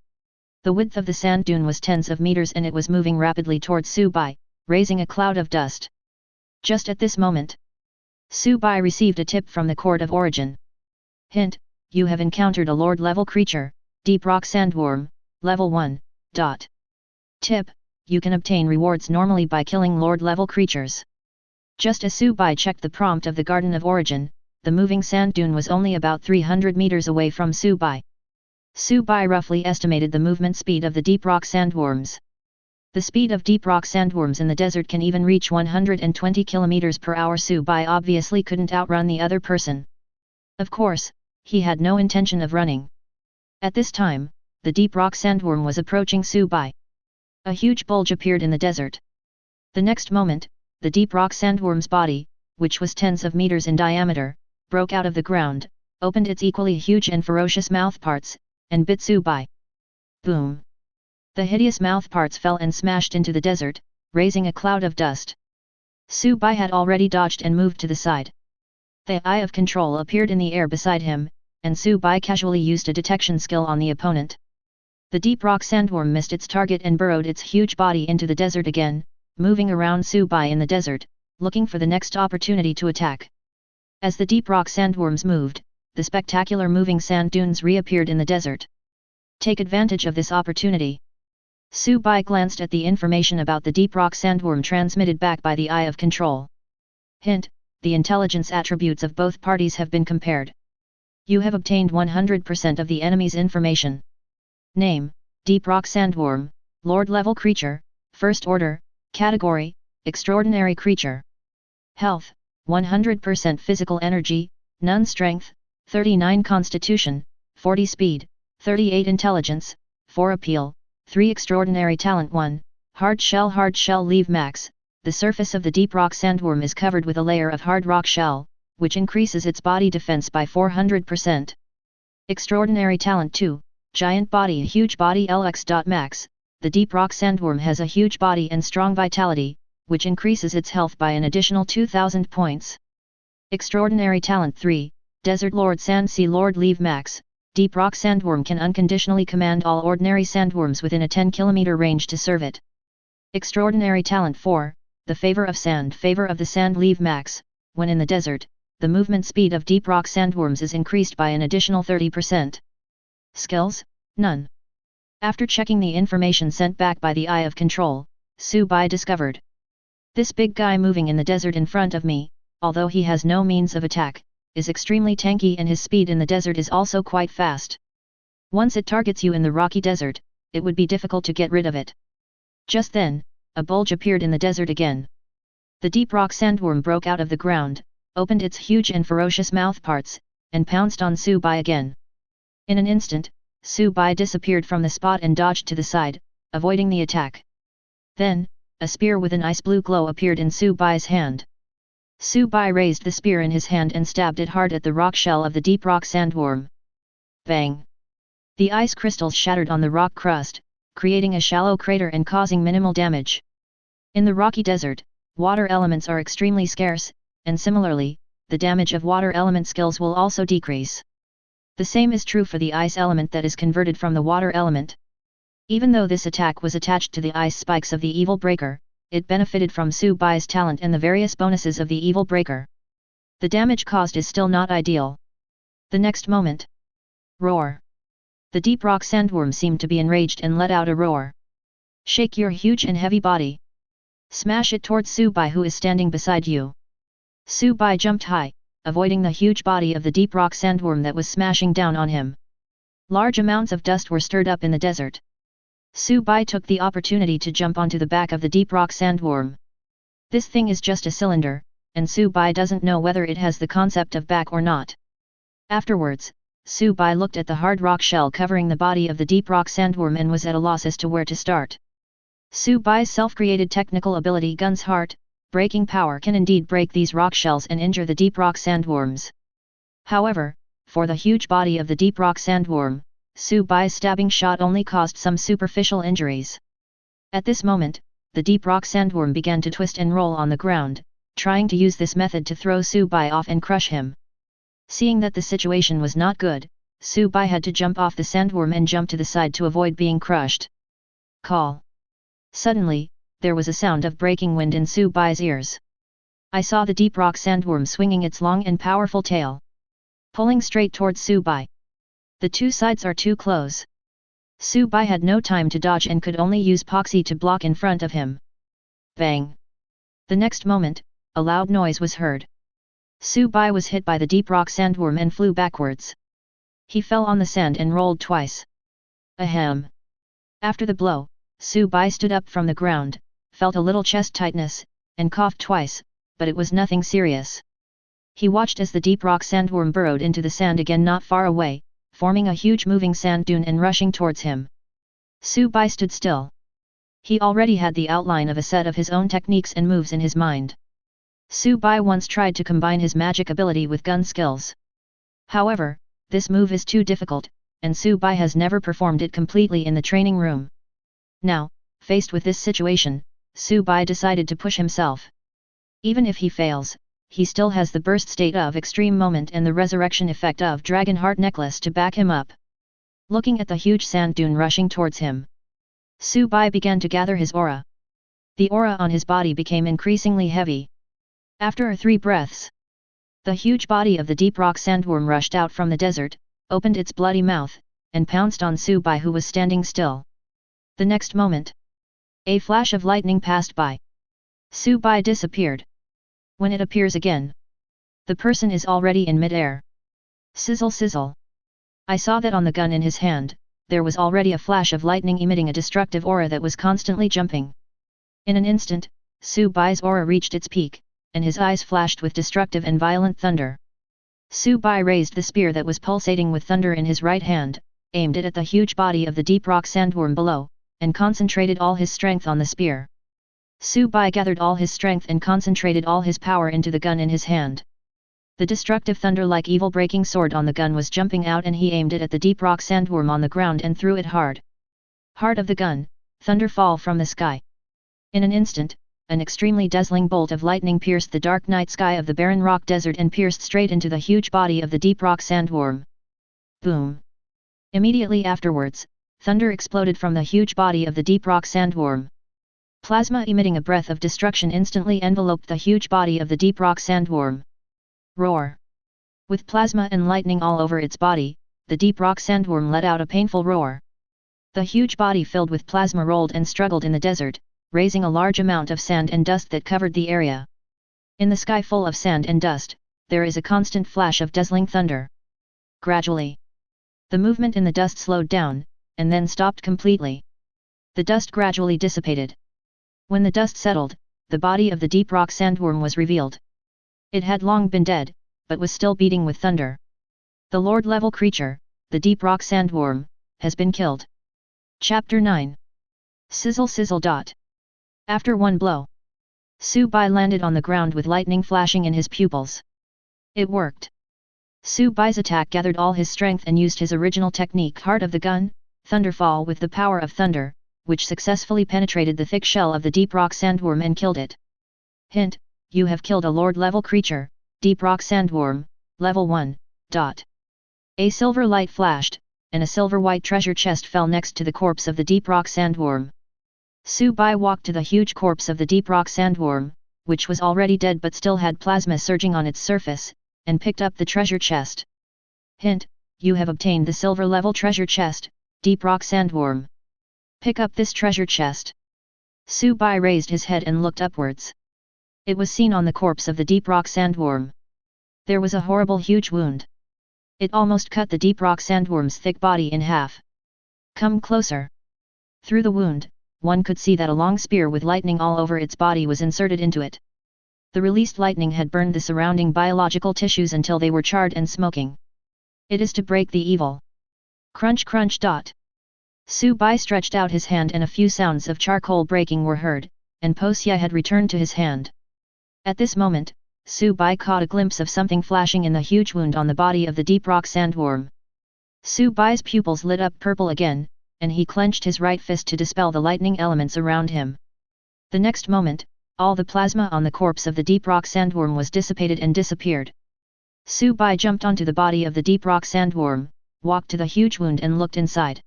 The width of the sand dune was tens of meters and it was moving rapidly towards Su-bai, raising a cloud of dust. Just at this moment, Su-bai received a tip from the Court of Origin. Hint, you have encountered a Lord-level creature, Deep Rock Sandworm, level 1. Tip, you can obtain rewards normally by killing Lord-level creatures. Just as Su-bai checked the prompt of the Garden of Origin, the moving sand dune was only about 300 meters away from Su-bai. Su-bai roughly estimated the movement speed of the deep rock sandworms. The speed of deep rock sandworms in the desert can even reach 120 km per hour. Su-bai obviously couldn't outrun the other person. Of course, he had no intention of running. At this time, the deep rock sandworm was approaching Su-bai. A huge bulge appeared in the desert. The next moment, the deep rock sandworm's body, which was tens of meters in diameter, broke out of the ground, opened its equally huge and ferocious mouthparts, and bit Su-bai. Boom! The hideous mouthparts fell and smashed into the desert, raising a cloud of dust. Su-bai had already dodged and moved to the side. The Eye of Control appeared in the air beside him, and Su-bai casually used a detection skill on the opponent. The deep rock sandworm missed its target and burrowed its huge body into the desert again, moving around Su-bai in the desert, looking for the next opportunity to attack. As the deep rock sandworms moved, the spectacular moving sand dunes reappeared in the desert. Take advantage of this opportunity. Su-bai glanced at the information about the deep rock sandworm transmitted back by the Eye of Control. Hint, the intelligence attributes of both parties have been compared. You have obtained 100% of the enemy's information. Name, Deep Rock Sandworm, Lord level creature, First Order, Category, Extraordinary creature. Health, 100% physical energy, none strength, 39 constitution, 40 speed, 38 intelligence, 4 appeal, 3 extraordinary talent. 1. Hard shell leave max. The surface of the deep rock sandworm is covered with a layer of hard rock shell, which increases its body defense by 400%. Extraordinary talent. 2. Giant body huge body LX. Max. The deep rock sandworm has a huge body and strong vitality, which increases its health by an additional 2000 points. Extraordinary talent. 3. Desert Lord Sand Sea Lord leave max. Deep rock sandworm can unconditionally command all ordinary sandworms within a 10 km range to serve it. Extraordinary talent. 4. The favor of sand favor of the sand leave max. When in the desert, the movement speed of deep rock sandworms is increased by an additional 30%. Skills, none. After checking the information sent back by the Eye of Control, Su-bai discovered. This big guy moving in the desert in front of me, although he has no means of attack, is extremely tanky and his speed in the desert is also quite fast. Once it targets you in the rocky desert, it would be difficult to get rid of it. Just then, a bulge appeared in the desert again. The deep rock sandworm broke out of the ground, opened its huge and ferocious mouthparts, and pounced on Su-bai again. In an instant, Su-bai disappeared from the spot and dodged to the side, avoiding the attack. Then, a spear with an ice blue glow appeared in Su-bai's hand. Su-bai raised the spear in his hand and stabbed it hard at the rock shell of the deep rock sandworm. Bang! The ice crystals shattered on the rock crust, creating a shallow crater and causing minimal damage. In the rocky desert, water elements are extremely scarce, and similarly, the damage of water element skills will also decrease. The same is true for the ice element that is converted from the water element. Even though this attack was attached to the ice spikes of the Evil Breaker, it benefited from Su-bai's talent and the various bonuses of the Evil Breaker. The damage caused is still not ideal. The next moment. Roar! The deep rock sandworm seemed to be enraged and let out a roar. Shake your huge and heavy body. Smash it towards Su-bai who is standing beside you. Su-bai jumped high, avoiding the huge body of the deep rock sandworm that was smashing down on him. Large amounts of dust were stirred up in the desert. Su-bai took the opportunity to jump onto the back of the deep rock sandworm. This thing is just a cylinder, and Su-bai doesn't know whether it has the concept of back or not. Afterwards, Su-bai looked at the hard rock shell covering the body of the deep rock sandworm and was at a loss as to where to start. Su-bai's self-created technical ability Gun's Heart, breaking power can indeed break these rock shells and injure the deep rock sandworms. However, for the huge body of the deep rock sandworm, Su-bai's stabbing shot only caused some superficial injuries. At this moment, the deep rock sandworm began to twist and roll on the ground, trying to use this method to throw Su-bai off and crush him. Seeing that the situation was not good, Su-bai had to jump off the sandworm and jump to the side to avoid being crushed. Call! Suddenly, there was a sound of breaking wind in Su-bai's ears. I saw the deep rock sandworm swinging its long and powerful tail, pulling straight towards Su-bai. The two sides are too close. Su-bai had no time to dodge and could only use Poxy to block in front of him. Bang! The next moment, a loud noise was heard. Su-bai was hit by the deep rock sandworm and flew backwards. He fell on the sand and rolled twice. Ahem! After the blow, Su-bai stood up from the ground, felt a little chest tightness, and coughed twice, but it was nothing serious. He watched as the deep rock sandworm burrowed into the sand again not far away, forming a huge moving sand dune and rushing towards him. Su-bai stood still. He already had the outline of a set of his own techniques and moves in his mind. Su-bai once tried to combine his magic ability with gun skills. However, this move is too difficult, and Su-bai has never performed it completely in the training room. Now, faced with this situation, Su-bai decided to push himself. Even if he fails, he still has the burst state of extreme moment and the resurrection effect of Dragon Heart Necklace to back him up. Looking at the huge sand dune rushing towards him, Su-bai began to gather his aura. The aura on his body became increasingly heavy. After 3 breaths, the huge body of the deep rock sandworm rushed out from the desert, opened its bloody mouth, and pounced on Su-bai who was standing still. The next moment, a flash of lightning passed by. Su-bai disappeared. When it appears again, the person is already in mid-air. Sizzle sizzle. I saw that on the gun in his hand, there was already a flash of lightning emitting a destructive aura that was constantly jumping. In an instant, Su Bai's aura reached its peak, and his eyes flashed with destructive and violent thunder. Su Bai raised the spear that was pulsating with thunder in his right hand, aimed it at the huge body of the deep rock sandworm below, and concentrated all his strength on the spear. Su Bai gathered all his strength and concentrated all his power into the gun in his hand. The destructive thunder-like evil-breaking sword on the gun was jumping out, and he aimed it at the deep rock sandworm on the ground and threw it hard. Heart of the gun, thunder fall from the sky. In an instant, an extremely dazzling bolt of lightning pierced the dark night sky of the barren rock desert and pierced straight into the huge body of the deep rock sandworm. Boom! Immediately afterwards, thunder exploded from the huge body of the deep rock sandworm. Plasma emitting a breath of destruction instantly enveloped the huge body of the deep rock sandworm. Roar! With plasma and lightning all over its body, the deep rock sandworm let out a painful roar. The huge body filled with plasma rolled and struggled in the desert, raising a large amount of sand and dust that covered the area. In the sky full of sand and dust, there is a constant flash of dazzling thunder. Gradually, the movement in the dust slowed down, and then stopped completely. The dust gradually dissipated. When the dust settled, the body of the deep rock sandworm was revealed. It had long been dead, but was still beating with thunder. The Lord-level creature, the deep rock sandworm, has been killed. Chapter 9. Sizzle sizzle dot. After one blow, Su Bai landed on the ground with lightning flashing in his pupils. It worked. Su Bai's attack gathered all his strength and used his original technique, Heart of the Gun, Thunderfall, with the power of thunder, which successfully penetrated the thick shell of the deep rock sandworm and killed it. Hint: you have killed a Lord-level creature, Deep Rock Sandworm, Level 1. A silver light flashed, and a silver-white treasure chest fell next to the corpse of the Deep Rock Sandworm. Su Bai walked to the huge corpse of the Deep Rock Sandworm, which was already dead but still had plasma surging on its surface, and picked up the treasure chest. Hint: you have obtained the silver-level treasure chest, Deep Rock Sandworm. Pick up this treasure chest. Su Bai raised his head and looked upwards. It was seen on the corpse of the deep rock sandworm. There was a horrible huge wound. It almost cut the deep rock sandworm's thick body in half. Come closer. Through the wound, one could see that a long spear with lightning all over its body was inserted into it. The released lightning had burned the surrounding biological tissues until they were charred and smoking. It is to break the evil. Crunch crunch dot. Su Bai stretched out his hand and a few sounds of charcoal breaking were heard, and Posya had returned to his hand. At this moment, Su Bai caught a glimpse of something flashing in the huge wound on the body of the deep rock sandworm. Su Bai's pupils lit up purple again, and he clenched his right fist to dispel the lightning elements around him. The next moment, all the plasma on the corpse of the deep rock sandworm was dissipated and disappeared. Su Bai jumped onto the body of the deep rock sandworm, walked to the huge wound and looked inside.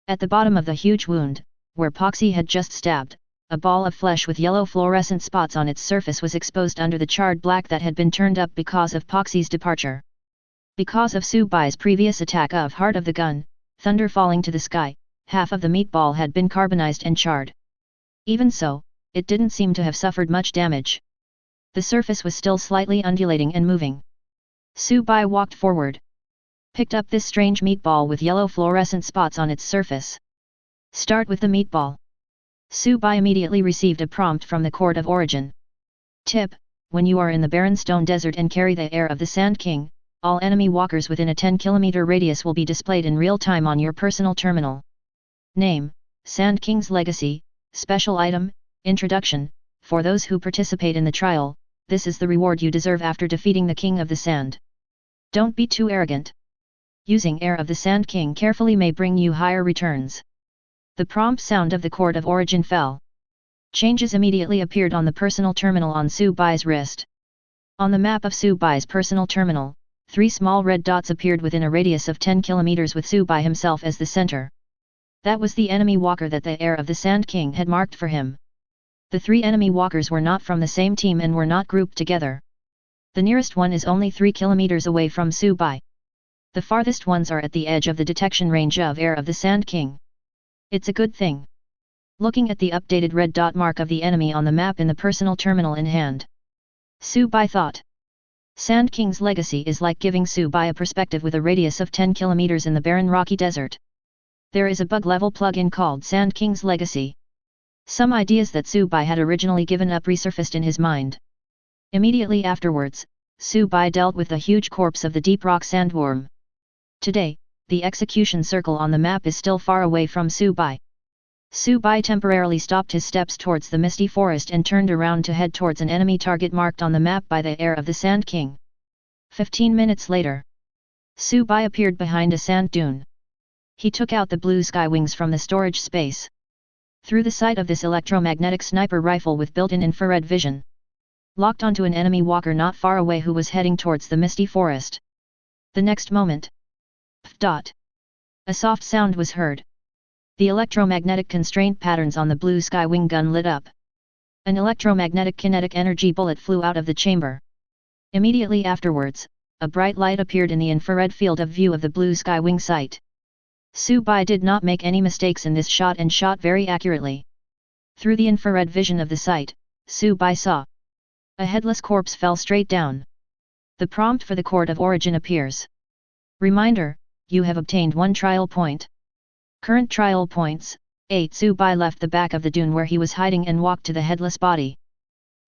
At the bottom of the huge wound, where Poxy had just stabbed, a ball of flesh with yellow fluorescent spots on its surface was exposed under the charred black that had been turned up because of Poxy's departure. Because of Su Bai's previous attack of Heart of the Gun, thunder falling to the sky, half of the meatball had been carbonized and charred. Even so, it didn't seem to have suffered much damage. The surface was still slightly undulating and moving. Su Bai walked forward. Picked up this strange meatball with yellow fluorescent spots on its surface. Start with the meatball. Su Bai immediately received a prompt from the Court of Origin. Tip: when you are in the barren stone desert and carry the heir of the Sand King, all enemy walkers within a 10-kilometer radius will be displayed in real time on your personal terminal. Name: Sand King's Legacy. Special item: Introduction. For those who participate in the trial, this is the reward you deserve after defeating the King of the Sand. Don't be too arrogant. Using Heir of the Sand King carefully may bring you higher returns. The prompt sound of the Court of Origin fell. Changes immediately appeared on the personal terminal on Su Bai's wrist. On the map of Su Bai's personal terminal, 3 small red dots appeared within a radius of 10 kilometers with Su Bai himself as the center. That was the enemy walker that the Heir of the Sand King had marked for him. The 3 enemy walkers were not from the same team and were not grouped together. The nearest one is only 3 kilometers away from Su Bai. The farthest ones are at the edge of the detection range of Heir of the Sand King. It's a good thing. Looking at the updated red dot mark of the enemy on the map in the personal terminal in hand, Su Bai thought. Sand King's legacy is like giving Su Bai a perspective with a radius of 10 kilometers in the barren rocky desert. There is a bug-level plugin called Sand King's Legacy. Some ideas that Su-bai had originally given up resurfaced in his mind. Immediately afterwards, Su-bai dealt with the huge corpse of the deep rock sandworm. Today, the execution circle on the map is still far away from Su-bai. Su-bai temporarily stopped his steps towards the misty forest and turned around to head towards an enemy target marked on the map by the heir of the Sand King. 15 minutes later, Su-bai appeared behind a sand dune. He took out the blue sky wings from the storage space. Through the sight of this electromagnetic sniper rifle with built-in infrared vision, locked onto an enemy walker not far away who was heading towards the misty forest. The next moment, a soft sound was heard. The electromagnetic constraint patterns on the blue sky wing gun lit up. An electromagnetic kinetic energy bullet flew out of the chamber. Immediately afterwards, a bright light appeared in the infrared field of view of the blue sky wing sight. Su-bai did not make any mistakes in this shot and shot very accurately. Through the infrared vision of the sight, Su-bai saw a headless corpse fell straight down. The prompt for the court of origin appears. Reminder, you have obtained 1 trial point. Current trial points, 8. Su-bai left the back of the dune where he was hiding and walked to the headless body.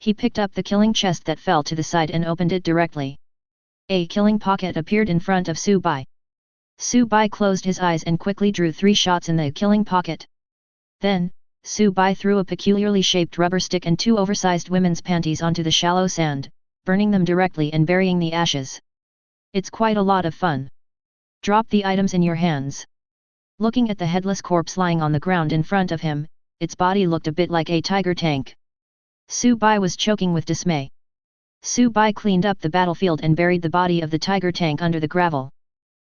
He picked up the killing chest that fell to the side and opened it directly. A killing pocket appeared in front of Su-bai. Su-bai closed his eyes and quickly drew 3 shots in the killing pocket. Then, Su-bai threw a peculiarly shaped rubber stick and 2 oversized women's panties onto the shallow sand, burning them directly and burying the ashes. It's quite a lot of fun. Drop the items in your hands. Looking at the headless corpse lying on the ground in front of him, its body looked a bit like a tiger tank. Su-bai was choking with dismay. Su-bai cleaned up the battlefield and buried the body of the tiger tank under the gravel.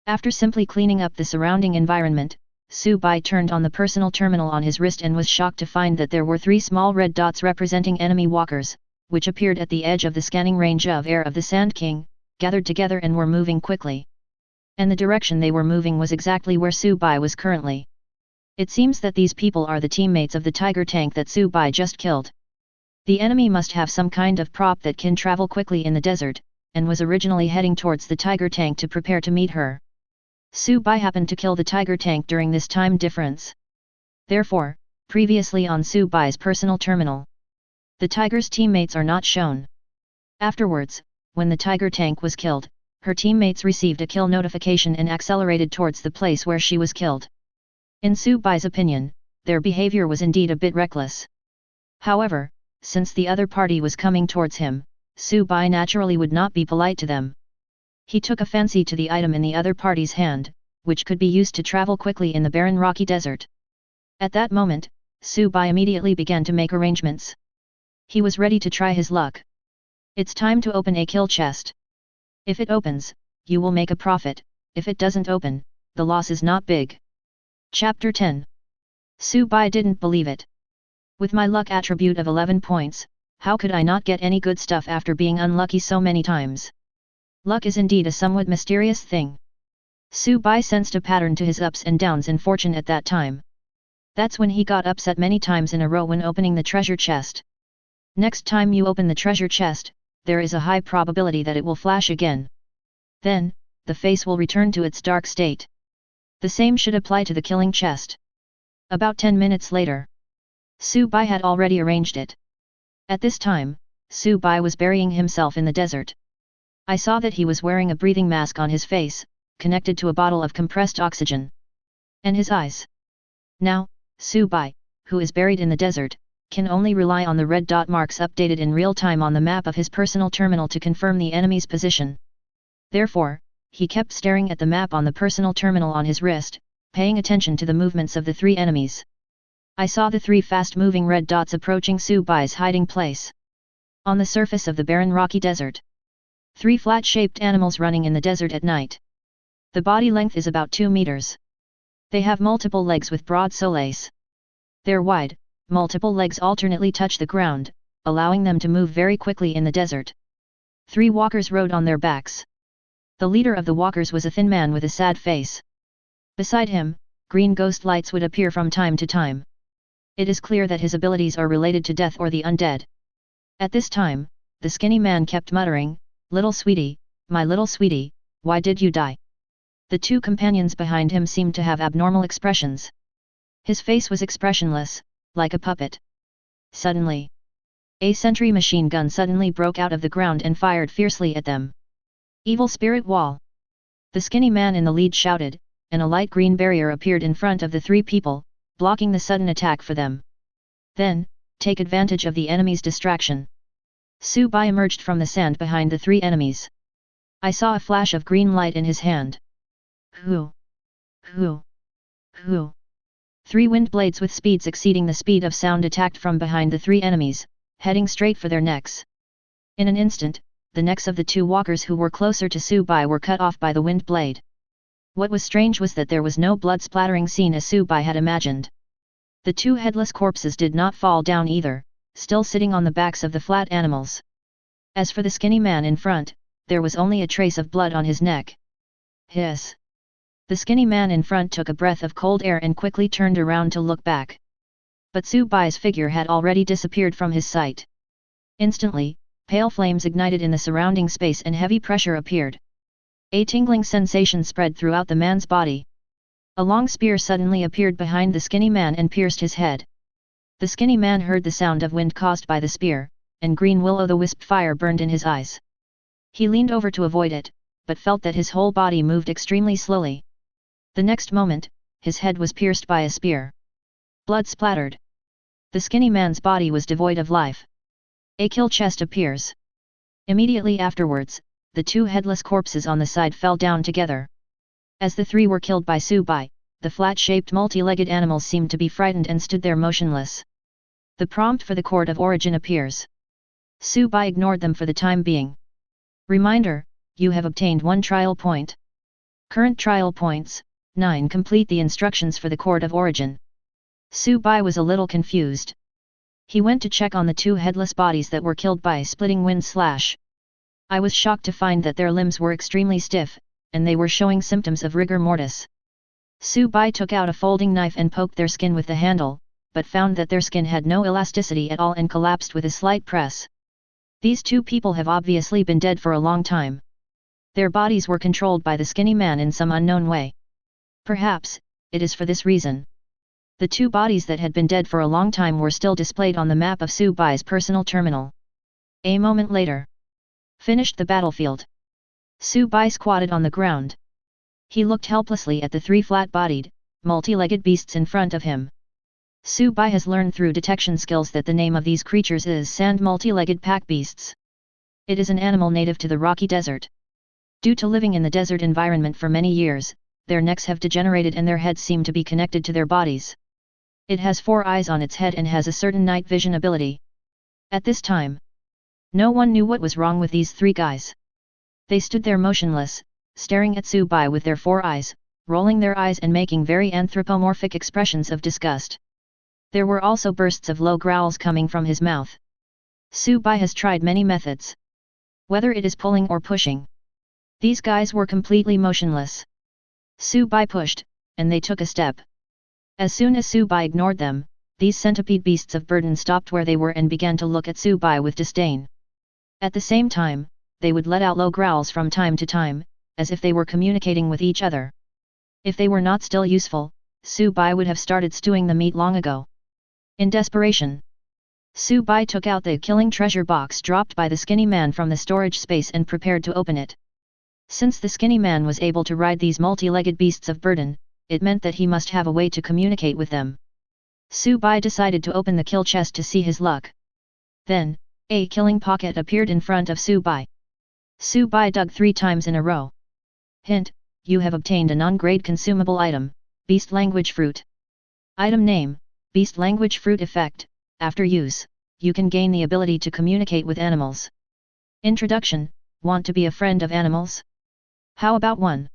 After simply cleaning up the surrounding environment, Su-bai turned on the personal terminal on his wrist and was shocked to find that there were 3 small red dots representing enemy walkers, which appeared at the edge of the scanning range of air of the Sand King, gathered together and were moving quickly. And the direction they were moving was exactly where Su-bai was currently. It seems that these people are the teammates of the tiger tank that Su-bai just killed. The enemy must have some kind of prop that can travel quickly in the desert, and was originally heading towards the tiger tank to prepare to meet her. Su-bai happened to kill the tiger tank during this time difference. Therefore, previously on Su-bai's personal terminal, the tiger's teammates are not shown. Afterwards, when the tiger tank was killed, her teammates received a kill notification and accelerated towards the place where she was killed. In Su-bai's opinion, their behavior was indeed a bit reckless. However, since the other party was coming towards him, Su-bai naturally would not be polite to them. He took a fancy to the item in the other party's hand, which could be used to travel quickly in the barren rocky desert. At that moment, Su-bai immediately began to make arrangements. He was ready to try his luck. It's time to open a kill chest. If it opens, you will make a profit. If it doesn't open, the loss is not big. Chapter 10. Su-bai didn't believe it. With my luck attribute of 11 points, how could I not get any good stuff after being unlucky so many times? Luck is indeed a somewhat mysterious thing. Su-bai sensed a pattern to his ups and downs in fortune at that time. That's when he got upset many times in a row when opening the treasure chest. Next time you open the treasure chest, there is a high probability that it will flash again. Then, the face will return to its dark state. The same should apply to the killing chest. About 10 minutes later, Su-bai had already arranged it. At this time, Su-bai was burying himself in the desert. I saw that he was wearing a breathing mask on his face, connected to a bottle of compressed oxygen. And his eyes. Now, Su-bai, who is buried in the desert, can only rely on the red dot marks updated in real time on the map of his personal terminal to confirm the enemy's position. Therefore, he kept staring at the map on the personal terminal on his wrist, paying attention to the movements of the 3 enemies. I saw the 3 fast-moving red dots approaching Su-bai's hiding place. On the surface of the barren rocky desert, 3 flat-shaped animals running in the desert at night. The body length is about 2 meters. They have multiple legs with broad soles. Their wide, multiple legs alternately touch the ground, allowing them to move very quickly in the desert. 3 walkers rode on their backs. The leader of the walkers was a thin man with a sad face. Beside him, green ghost lights would appear from time to time. It is clear that his abilities are related to death or the undead. At this time, the skinny man kept muttering, "Little sweetie, my little sweetie, why did you die?" The two companions behind him seemed to have abnormal expressions. His face was expressionless, like a puppet. Suddenly, a sentry machine gun suddenly broke out of the ground and fired fiercely at them. Evil spirit wall! The skinny man in the lead shouted, and a light green barrier appeared in front of the three people, blocking the sudden attack for them. Then, take advantage of the enemy's distraction. Su Bai emerged from the sand behind the three enemies. I saw a flash of green light in his hand. Hoo! Hoo! Hoo! 3 wind blades with speeds exceeding the speed of sound attacked from behind the 3 enemies, heading straight for their necks. In an instant, the necks of the 2 walkers who were closer to Su Bai were cut off by the wind blade. What was strange was that there was no blood-splattering scene as Su Bai had imagined. The 2 headless corpses did not fall down either, still sitting on the backs of the flat animals. As for the skinny man in front, there was only a trace of blood on his neck. Hiss! The skinny man in front took a breath of cold air and quickly turned around to look back. But Su Bai's figure had already disappeared from his sight. Instantly, pale flames ignited in the surrounding space and heavy pressure appeared. A tingling sensation spread throughout the man's body. A long spear suddenly appeared behind the skinny man and pierced his head. The skinny man heard the sound of wind caused by the spear, and green will-o'-the-wisp fire burned in his eyes. He leaned over to avoid it, but felt that his whole body moved extremely slowly. The next moment, his head was pierced by a spear. Blood splattered. The skinny man's body was devoid of life. A kill chest appears. Immediately afterwards, the 2 headless corpses on the side fell down together. As the 3 were killed by Su Bai, the flat-shaped multi-legged animals seemed to be frightened and stood there motionless. The prompt for the court of origin appears. Su Bai ignored them for the time being. Reminder, you have obtained 1 trial point. Current trial points, 9. Complete the instructions for the court of origin. Su Bai was a little confused. He went to check on the 2 headless bodies that were killed by splitting wind slash. I was shocked to find that their limbs were extremely stiff, and they were showing symptoms of rigor mortis. Su Bai took out a folding knife and poked their skin with the handle, but found that their skin had no elasticity at all and collapsed with a slight press. These 2 people have obviously been dead for a long time. Their bodies were controlled by the skinny man in some unknown way. Perhaps, it is for this reason. The 2 bodies that had been dead for a long time were still displayed on the map of Su Bai's personal terminal. A moment later. Finished the battlefield. Su Bai squatted on the ground. He looked helplessly at the 3 flat-bodied, multi-legged beasts in front of him. Su Bai has learned through detection skills that the name of these creatures is sand multi-legged pack beasts. It is an animal native to the rocky desert. Due to living in the desert environment for many years, their necks have degenerated and their heads seem to be connected to their bodies. It has 4 eyes on its head and has a certain night vision ability. At this time, no one knew what was wrong with these 3 guys. They stood there motionless, staring at Su Bai with their 4 eyes, rolling their eyes and making very anthropomorphic expressions of disgust. There were also bursts of low growls coming from his mouth. Su Bai has tried many methods. Whether it is pulling or pushing. These guys were completely motionless. Su Bai pushed, and they took a step. As soon as Su Bai ignored them, these centipede beasts of burden stopped where they were and began to look at Su Bai with disdain. At the same time, they would let out low growls from time to time, as if they were communicating with each other. If they were not still useful, Su Bai would have started stewing the meat long ago. In desperation, Su Bai took out the killing treasure box dropped by the skinny man from the storage space and prepared to open it. Since the skinny man was able to ride these multi-legged beasts of burden, it meant that he must have a way to communicate with them. Su Bai decided to open the kill chest to see his luck. Then, a killing pocket appeared in front of Su Bai. Su Bai dug 3 times in a row. Hint, you have obtained a non-grade consumable item, Beast Language Fruit. Item name, Beast Language Fruit Effect. After use, you can gain the ability to communicate with animals. Introduction, want to be a friend of animals? How about 1?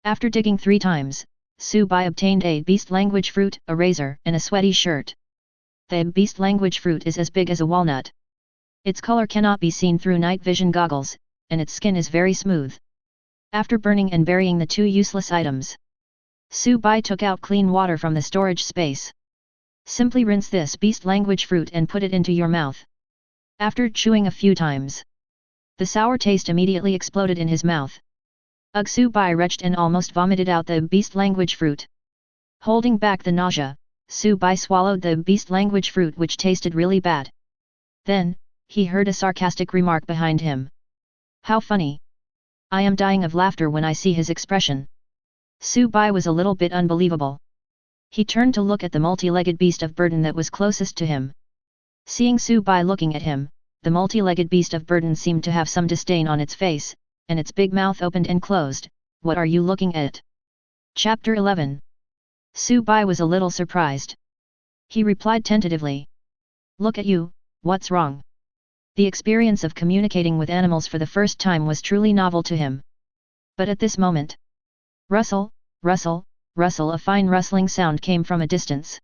After digging 3 times, Su Bai obtained a Beast Language Fruit, a razor, and a sweaty shirt. The Beast Language Fruit is as big as a walnut. Its color cannot be seen through night vision goggles, and its skin is very smooth. After burning and burying the 2 useless items, Su Bai took out clean water from the storage space. Simply rinse this Beast Language Fruit and put it into your mouth. After chewing a few times, the sour taste immediately exploded in his mouth. Ugh, Su-bai retched and almost vomited out the beast language fruit. Holding back the nausea, Su-bai swallowed the beast language fruit, which tasted really bad. Then, he heard a sarcastic remark behind him. How funny! I am dying of laughter when I see his expression. Su-bai was a little bit unbelievable. He turned to look at the multi-legged beast of burden that was closest to him. Seeing Su-bai looking at him, the multi-legged beast of burden seemed to have some disdain on its face, and its big mouth opened and closed. What are you looking at? Chapter 11. Su-bai was a little surprised. He replied tentatively. Look at you, what's wrong? The experience of communicating with animals for the first time was truly novel to him. But at this moment, rustle, rustle, rustle, a fine rustling sound came from a distance.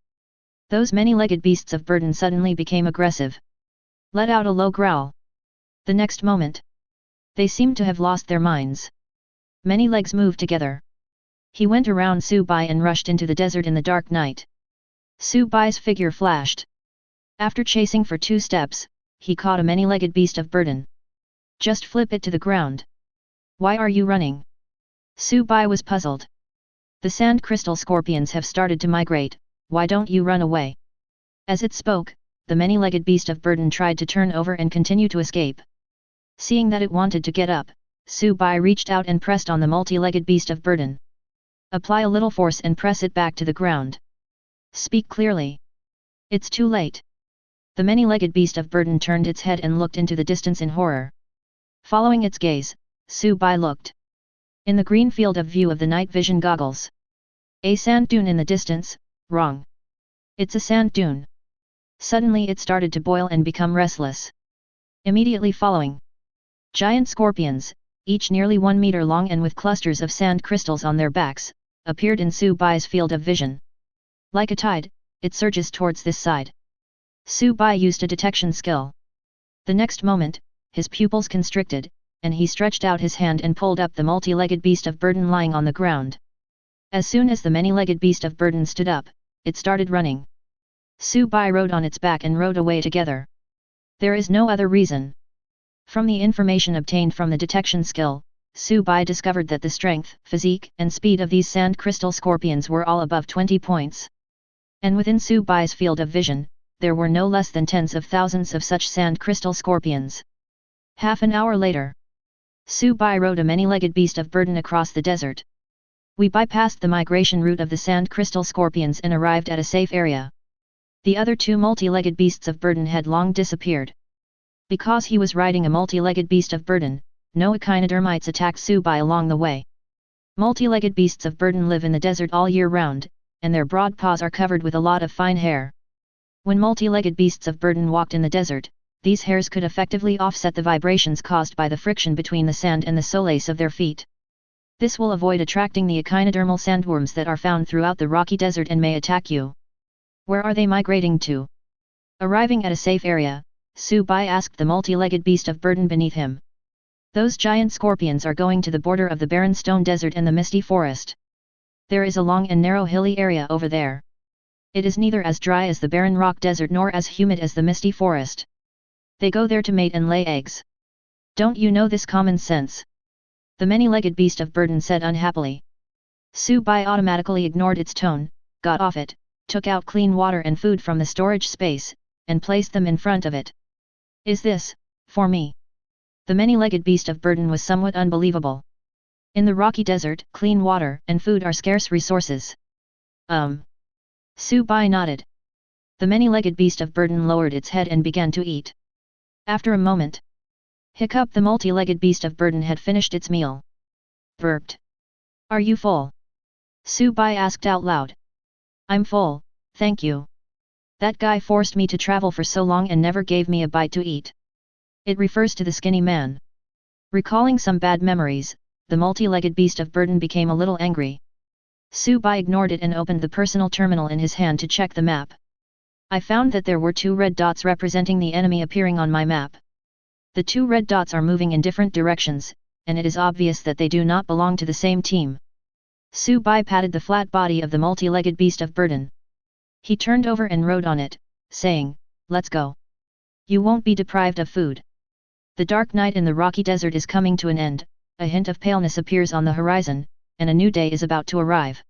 Those many-legged beasts of burden suddenly became aggressive. Let out a low growl. The next moment, they seemed to have lost their minds. Many legs moved together. He went around Su-bai and rushed into the desert in the dark night. Su-bai's figure flashed. After chasing for 2 steps, he caught a many-legged beast of burden. Just flip it to the ground. Why are you running? Su-bai was puzzled. The sand crystal scorpions have started to migrate, why don't you run away? As it spoke, the many-legged beast of burden tried to turn over and continue to escape. Seeing that it wanted to get up, Su-bai reached out and pressed on the multi-legged beast of burden. Apply a little force and press it back to the ground. Speak clearly. It's too late. The many-legged beast of burden turned its head and looked into the distance in horror. Following its gaze, Su-bai looked. In the green field of view of the night vision goggles. A sand dune in the distance, wrong. It's a sand dune. Suddenly it started to boil and become restless. Immediately following, giant scorpions, each nearly 1 meter long and with clusters of sand crystals on their backs, appeared in Su-bai's field of vision. Like a tide, it surges towards this side. Su-bai used a detection skill. The next moment, his pupils constricted, and he stretched out his hand and pulled up the multi-legged beast of burden lying on the ground. As soon as the many-legged beast of burden stood up, it started running. Su-bai rode on its back and rode away together. There is no other reason. From the information obtained from the detection skill, Su-bai discovered that the strength, physique, and speed of these sand crystal scorpions were all above 20 points. And within Su-bai's field of vision, there were no less than tens of thousands of such sand crystal scorpions. Half an hour later, Su-bai rode a many-legged beast of burden across the desert. We bypassed the migration route of the sand crystal scorpions and arrived at a safe area. The other 2 multi-legged beasts of burden had long disappeared. Because he was riding a multi-legged beast of burden, no echinodermites attacked Su-bai along the way. Multi-legged beasts of burden live in the desert all year round, and their broad paws are covered with a lot of fine hair. When multi-legged beasts of burden walked in the desert, these hairs could effectively offset the vibrations caused by the friction between the sand and the solace of their feet. This will avoid attracting the echinodermal sandworms that are found throughout the rocky desert and may attack you. Where are they migrating to? Arriving at a safe area, Su-bai asked the multi-legged beast of burden beneath him. Those giant scorpions are going to the border of the barren stone desert and the misty forest. There is a long and narrow hilly area over there. It is neither as dry as the barren rock desert nor as humid as the misty forest. They go there to mate and lay eggs. Don't you know this common sense? The many-legged beast of burden said unhappily. Su-bai automatically ignored its tone, got off it, took out clean water and food from the storage space, and placed them in front of it. Is this, for me? The many-legged beast of burden was somewhat unbelievable. In the rocky desert, clean water and food are scarce resources. Su-bai nodded. The many-legged beast of burden lowered its head and began to eat. After a moment, hiccup, the multi-legged beast of burden had finished its meal. Burped. Are you full? Su-bai asked out loud. I'm full, thank you. That guy forced me to travel for so long and never gave me a bite to eat. It refers to the skinny man. Recalling some bad memories, the multi-legged beast of burden became a little angry. Su-bai ignored it and opened the personal terminal in his hand to check the map. I found that there were 2 red dots representing the enemy appearing on my map. The 2 red dots are moving in different directions, and it is obvious that they do not belong to the same team. Su-bai patted the flat body of the multi-legged beast of burden. He turned over and rode on it, saying, "Let's go. You won't be deprived of food. The dark night in the rocky desert is coming to an end, a hint of paleness appears on the horizon, and a new day is about to arrive.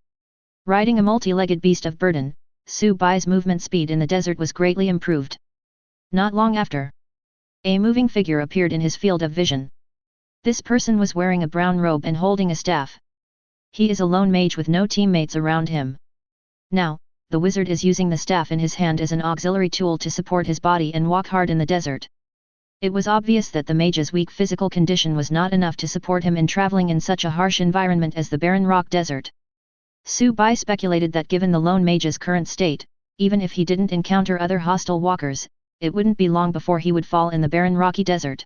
Riding a multi-legged beast of burden, Su Bai's movement speed in the desert was greatly improved. Not long after, a moving figure appeared in his field of vision. This person was wearing a brown robe and holding a staff. He is a lone mage with no teammates around him. Now, the wizard is using the staff in his hand as an auxiliary tool to support his body and walk hard in the desert. It was obvious that the mage's weak physical condition was not enough to support him in traveling in such a harsh environment as the barren rock desert. Su Bai speculated that given the lone mage's current state, even if he didn't encounter other hostile walkers, it wouldn't be long before he would fall in the barren rocky desert.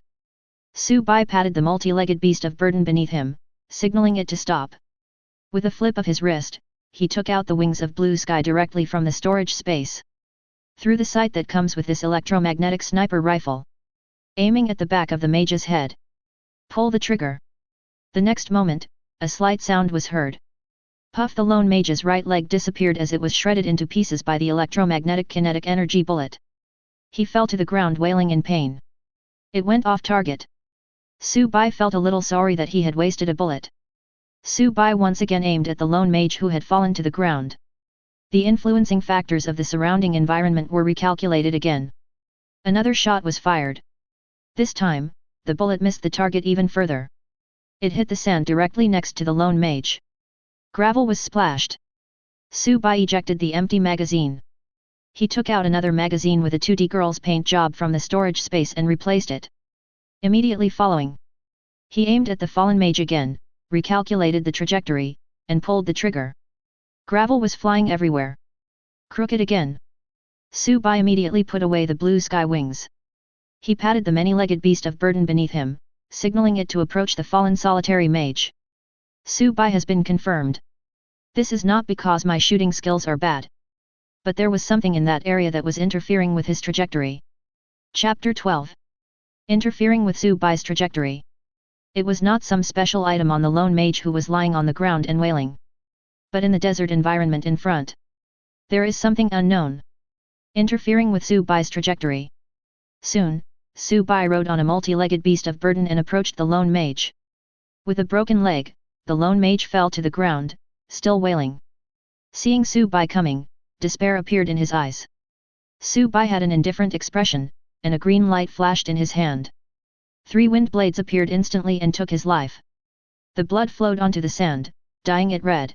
Su Bai patted the multi-legged beast of burden beneath him, signaling it to stop. With a flip of his wrist, he took out the wings of blue sky directly from the storage space. Through the sight that comes with this electromagnetic sniper rifle, aiming at the back of the mage's head. Pull the trigger. The next moment, a slight sound was heard. Puff! The lone mage's right leg disappeared as it was shredded into pieces by the electromagnetic kinetic energy bullet. He fell to the ground wailing in pain. It went off target. Su Bai felt a little sorry that he had wasted a bullet. Su Bai once again aimed at the lone mage who had fallen to the ground. The influencing factors of the surrounding environment were recalculated again. Another shot was fired. This time, the bullet missed the target even further. It hit the sand directly next to the lone mage. Gravel was splashed. Su Bai ejected the empty magazine. He took out another magazine with a 2D girl's paint job from the storage space and replaced it. Immediately following, he aimed at the fallen mage again, recalculated the trajectory, and pulled the trigger. Gravel was flying everywhere. Crooked again. Su Bai immediately put away the blue sky wings. He patted the many-legged beast of burden beneath him, signaling it to approach the fallen solitary mage. Su Bai has been confirmed. This is not because my shooting skills are bad. But there was something in that area that was interfering with his trajectory. Chapter 12. Interfering with Su Bai's trajectory. It was not some special item on the lone mage who was lying on the ground and wailing. But in the desert environment in front, there is something unknown, interfering with Su Bai's trajectory. Soon, Su Bai rode on a multi-legged beast of burden and approached the lone mage. With a broken leg, the lone mage fell to the ground, still wailing. Seeing Su Bai coming, despair appeared in his eyes. Su Bai had an indifferent expression, and a green light flashed in his hand. 3 wind blades appeared instantly and took his life. The blood flowed onto the sand, dyeing it red.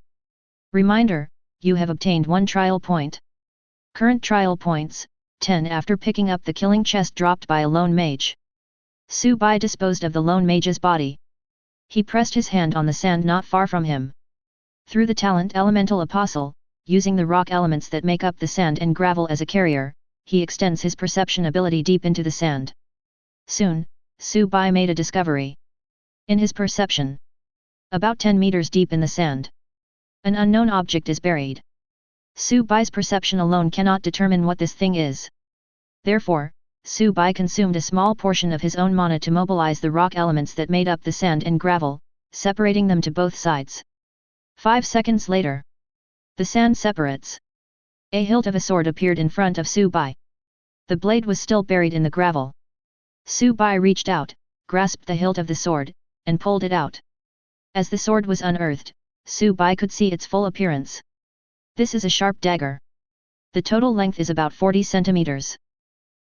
Reminder, you have obtained 1 trial point. Current trial points, 10 after picking up the killing chest dropped by a lone mage. Su Bai disposed of the lone mage's body. He pressed his hand on the sand not far from him. Through the talent Elemental Apostle, using the rock elements that make up the sand and gravel as a carrier, he extends his perception ability deep into the sand. Soon, Su Bai made a discovery. In his perception, about 10 meters deep in the sand, an unknown object is buried. Su Bai's perception alone cannot determine what this thing is. Therefore, Su Bai consumed a small portion of his own mana to mobilize the rock elements that made up the sand and gravel, separating them to both sides. 5 seconds later, the sand separates. A hilt of a sword appeared in front of Su Bai. The blade was still buried in the gravel. Su Bai reached out, grasped the hilt of the sword, and pulled it out. As the sword was unearthed, Su Bai could see its full appearance. This is a sharp dagger. The total length is about 40 centimeters.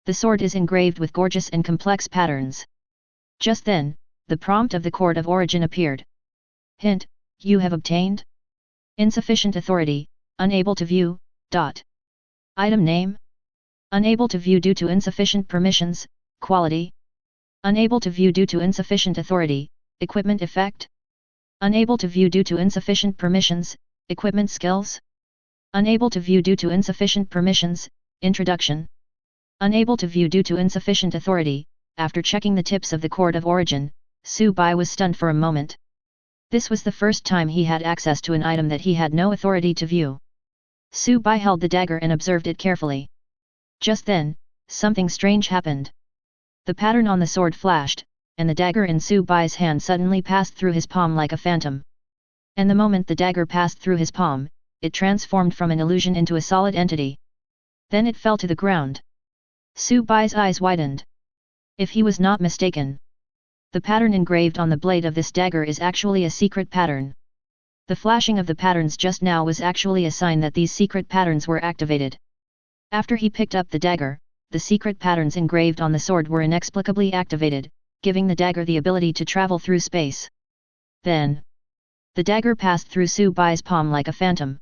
The sword is engraved with gorgeous and complex patterns. Just then, the prompt of the Court of Origin appeared. Hint, you have obtained insufficient authority, unable to view, ... Item name? Unable to view due to insufficient permissions, quality. Unable to view due to insufficient authority, equipment effect. Unable to view due to insufficient permissions, equipment skills. Unable to view due to insufficient permissions, introduction. Unable to view due to insufficient authority. After checking the tips of the Court of Origin, Su Bai was stunned for a moment. This was the first time he had access to an item that he had no authority to view. Su Bai held the dagger and observed it carefully. Just then, something strange happened. The pattern on the sword flashed, and the dagger in Su Bai's hand suddenly passed through his palm like a phantom. And the moment the dagger passed through his palm, it transformed from an illusion into a solid entity. Then it fell to the ground. Su Bai's eyes widened. If he was not mistaken, The pattern engraved on the blade of this dagger is actually a secret pattern. The flashing of the patterns just now was actually a sign that these secret patterns were activated. After he picked up the dagger, the secret patterns engraved on the sword were inexplicably activated, giving the dagger the ability to travel through space. Then, the dagger passed through Su Bai's palm like a phantom.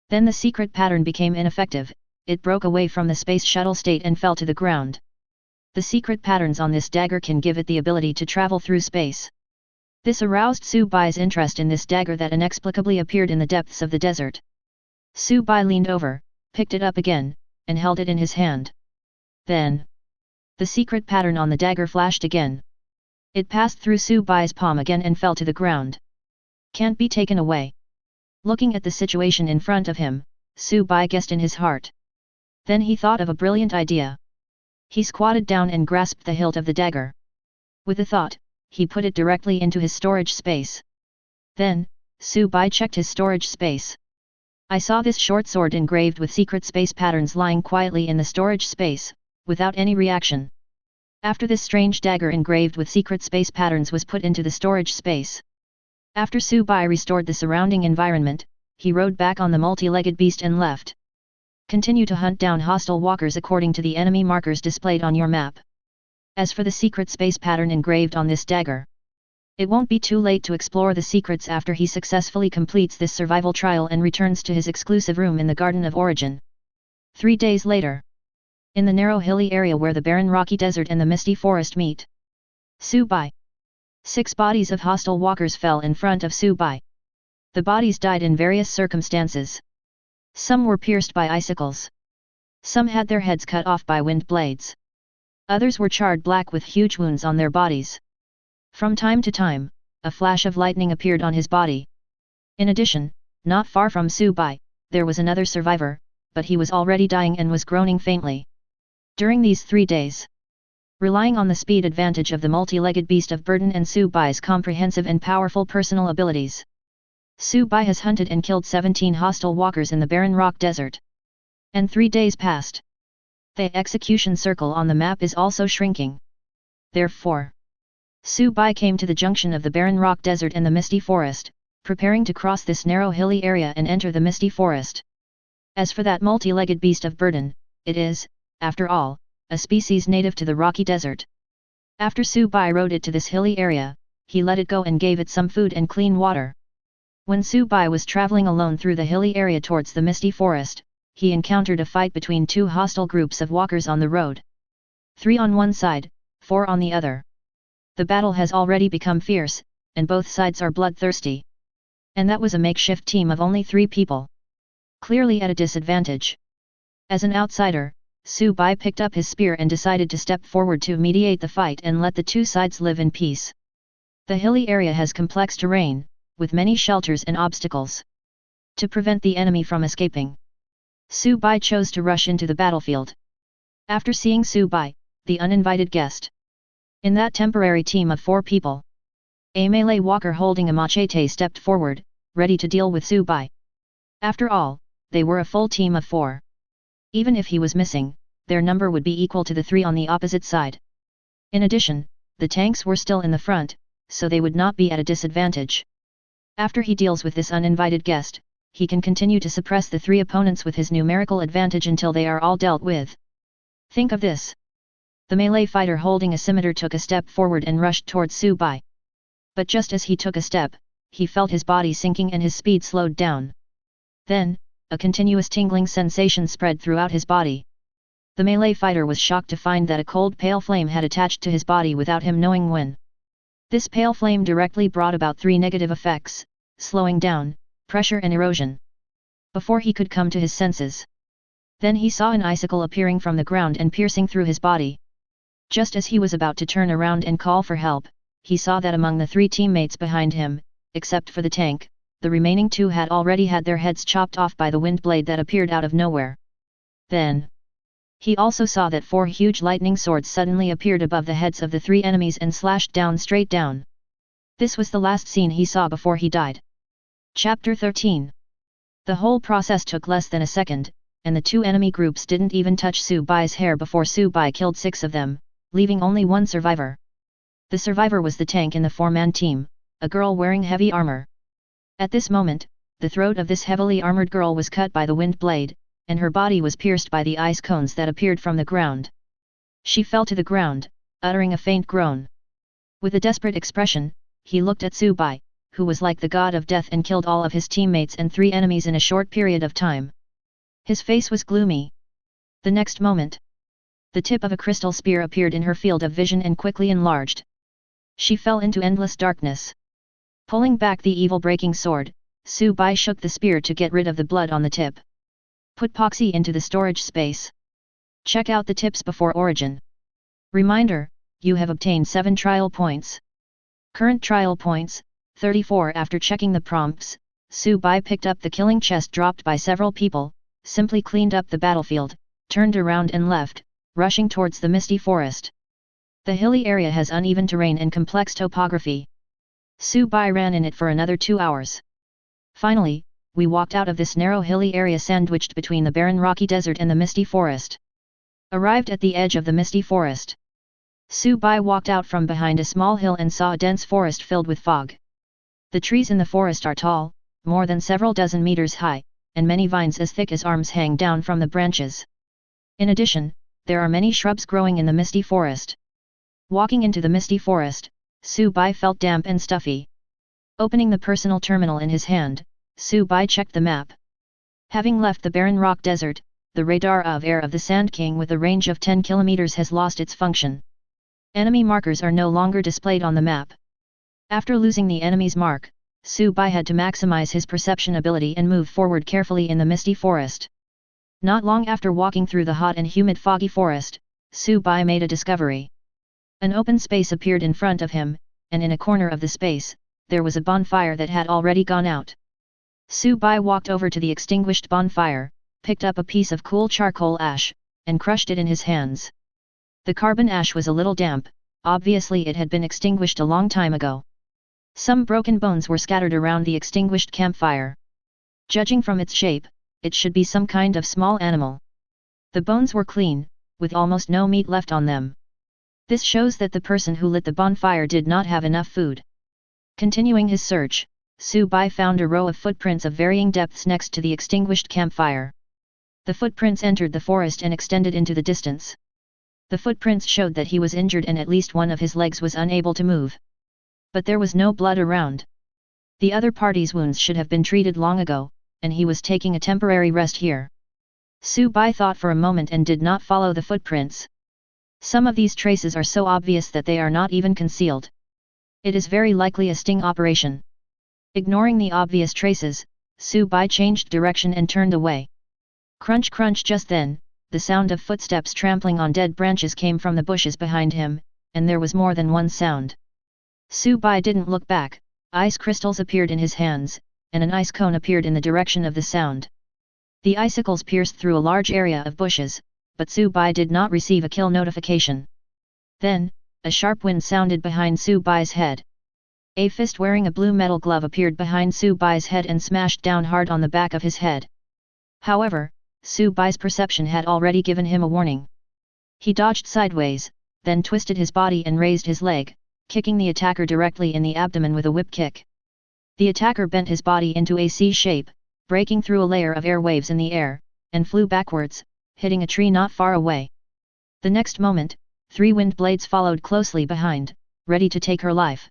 Then the secret pattern became ineffective, it broke away from the space shuttle state and fell to the ground. The secret patterns on this dagger can give it the ability to travel through space. This aroused Su Bai's interest in this dagger that inexplicably appeared in the depths of the desert. Su Bai leaned over, picked it up again, and held it in his hand. Then, the secret pattern on the dagger flashed again. It passed through Su Bai's palm again and fell to the ground. Can't be taken away. Looking at the situation in front of him, Su Bai guessed in his heart. Then he thought of a brilliant idea. He squatted down and grasped the hilt of the dagger. With a thought, he put it directly into his storage space. Then, Su Bai checked his storage space. I saw this short sword engraved with secret space patterns lying quietly in the storage space, without any reaction. After this strange dagger engraved with secret space patterns was put into the storage space. After Su Bai restored the surrounding environment, he rode back on the multi-legged beast and left. Continue to hunt down hostile walkers according to the enemy markers displayed on your map. As for the secret space pattern engraved on this dagger, it won't be too late to explore the secrets after he successfully completes this survival trial and returns to his exclusive room in the Garden of Origin. 3 days later, in the narrow hilly area where the barren rocky desert and the misty forest meet, Su Bai. 6 bodies of hostile walkers fell in front of Su Bai. The bodies died in various circumstances. Some were pierced by icicles. Some had their heads cut off by wind blades. Others were charred black with huge wounds on their bodies. From time to time, a flash of lightning appeared on his body. In addition, not far from Su Bai, there was another survivor, but he was already dying and was groaning faintly. During these 3 days, relying on the speed advantage of the multi-legged beast of burden and Su Bai's comprehensive and powerful personal abilities, Su Bai has hunted and killed 17 hostile walkers in the barren rock desert. And 3 days passed. The execution circle on the map is also shrinking. Therefore, Su Bai came to the junction of the barren rock desert and the misty forest, preparing to cross this narrow hilly area and enter the misty forest. As for that multi-legged beast of burden, it is, after all, a species native to the rocky desert. After Su Bai rode it to this hilly area, he let it go and gave it some food and clean water. When Su Bai was traveling alone through the hilly area towards the misty forest, he encountered a fight between 2 hostile groups of walkers on the road. 3 on one side, 4 on the other. The battle has already become fierce, and both sides are bloodthirsty. And that was a makeshift team of only 3 people. Clearly at a disadvantage. As an outsider, Su Bai picked up his spear and decided to step forward to mediate the fight and let the 2 sides live in peace. The hilly area has complex terrain, with many shelters and obstacles. To prevent the enemy from escaping, Su Bai chose to rush into the battlefield. After seeing Su Bai, the uninvited guest, in that temporary team of 4 people, a melee walker holding a machete stepped forward, ready to deal with Su Bai. After all, they were a full team of 4. Even if he was missing, their number would be equal to the 3 on the opposite side. In addition, the tanks were still in the front, so they would not be at a disadvantage. After he deals with this uninvited guest, he can continue to suppress the 3 opponents with his numerical advantage until they are all dealt with. Think of this. The melee fighter holding a scimitar took a step forward and rushed towards Su Bai. But just as he took a step, he felt his body sinking and his speed slowed down. Then, a continuous tingling sensation spread throughout his body. The melee fighter was shocked to find that a cold pale flame had attached to his body without him knowing when. This pale flame directly brought about 3 negative effects: slowing down, pressure and erosion. Before he could come to his senses, then he saw an icicle appearing from the ground and piercing through his body. Just as he was about to turn around and call for help, he saw that among the 3 teammates behind him, except for the tank, the remaining 2 had already had their heads chopped off by the wind blade that appeared out of nowhere. Then, he also saw that 4 huge lightning swords suddenly appeared above the heads of the 3 enemies and slashed down straight down. This was the last scene he saw before he died. Chapter 13. The whole process took less than a second, and the 2 enemy groups didn't even touch Su Bai's hair before Su Bai killed 6 of them, leaving only 1 survivor. The survivor was the tank in the four-man team, a girl wearing heavy armor. At this moment, the throat of this heavily armored girl was cut by the wind blade, and her body was pierced by the ice cones that appeared from the ground. She fell to the ground, uttering a faint groan. With a desperate expression, he looked at Tsubai, who was like the god of death and killed all of his teammates and 3 enemies in a short period of time. His face was gloomy. The next moment, the tip of a crystal spear appeared in her field of vision and quickly enlarged. She fell into endless darkness. Pulling back the evil-breaking sword, Tsubai shook the spear to get rid of the blood on the tip. Put Poxy into the storage space. Check out the tips before origin. Reminder, you have obtained 7 trial points. Current trial points, 34. After checking the prompts, Tsubai picked up the killing chest dropped by several people, simply cleaned up the battlefield, turned around and left, rushing towards the misty forest. The hilly area has uneven terrain and complex topography. Tsubai ran in it for another 2 hours. Finally, we walked out of this narrow hilly area sandwiched between the barren rocky desert and the misty forest. Arrived at the edge of the misty forest, Tsubai walked out from behind a small hill and saw a dense forest filled with fog. The trees in the forest are tall, more than several dozen meters high, and many vines as thick as arms hang down from the branches. In addition, there are many shrubs growing in the misty forest. Walking into the misty forest, Tsubai felt damp and stuffy. Opening the personal terminal in his hand, Tsubai checked the map. Having left the barren rock desert, the radar of air of the Sand King with a range of 10 kilometers has lost its function. Enemy markers are no longer displayed on the map. After losing the enemy's mark, Tsubai had to maximize his perception ability and move forward carefully in the misty forest. Not long after walking through the hot and humid foggy forest, Tsubai made a discovery. An open space appeared in front of him, and in a corner of the space, there was a bonfire that had already gone out. Tsubai walked over to the extinguished bonfire, picked up a piece of cool charcoal ash, and crushed it in his hands. The carbon ash was a little damp, obviously it had been extinguished a long time ago. Some broken bones were scattered around the extinguished campfire. Judging from its shape, it should be some kind of small animal. The bones were clean, with almost no meat left on them. This shows that the person who lit the bonfire did not have enough food. Continuing his search, Tsubai found a row of footprints of varying depths next to the extinguished campfire. The footprints entered the forest and extended into the distance. The footprints showed that he was injured and at least one of his legs was unable to move. But there was no blood around. The other party's wounds should have been treated long ago, and he was taking a temporary rest here. Tsubai thought for a moment and did not follow the footprints. Some of these traces are so obvious that they are not even concealed. It is very likely a sting operation. Ignoring the obvious traces, Tsubai changed direction and turned away. Crunch crunch. Just then, the sound of footsteps trampling on dead branches came from the bushes behind him, and there was more than one sound. Tsubai didn't look back. Ice crystals appeared in his hands, and an ice cone appeared in the direction of the sound. The icicles pierced through a large area of bushes, but Tsubai did not receive a kill notification. Then, a sharp wind sounded behind Tsubai's head. A fist wearing a blue metal glove appeared behind Tsubai's head and smashed down hard on the back of his head. However, Tsubai's perception had already given him a warning. He dodged sideways, then twisted his body and raised his leg, kicking the attacker directly in the abdomen with a whip kick. The attacker bent his body into a C shape, breaking through a layer of air waves in the air, and flew backwards, hitting a tree not far away. The next moment, 3 wind blades followed closely behind, ready to take her life.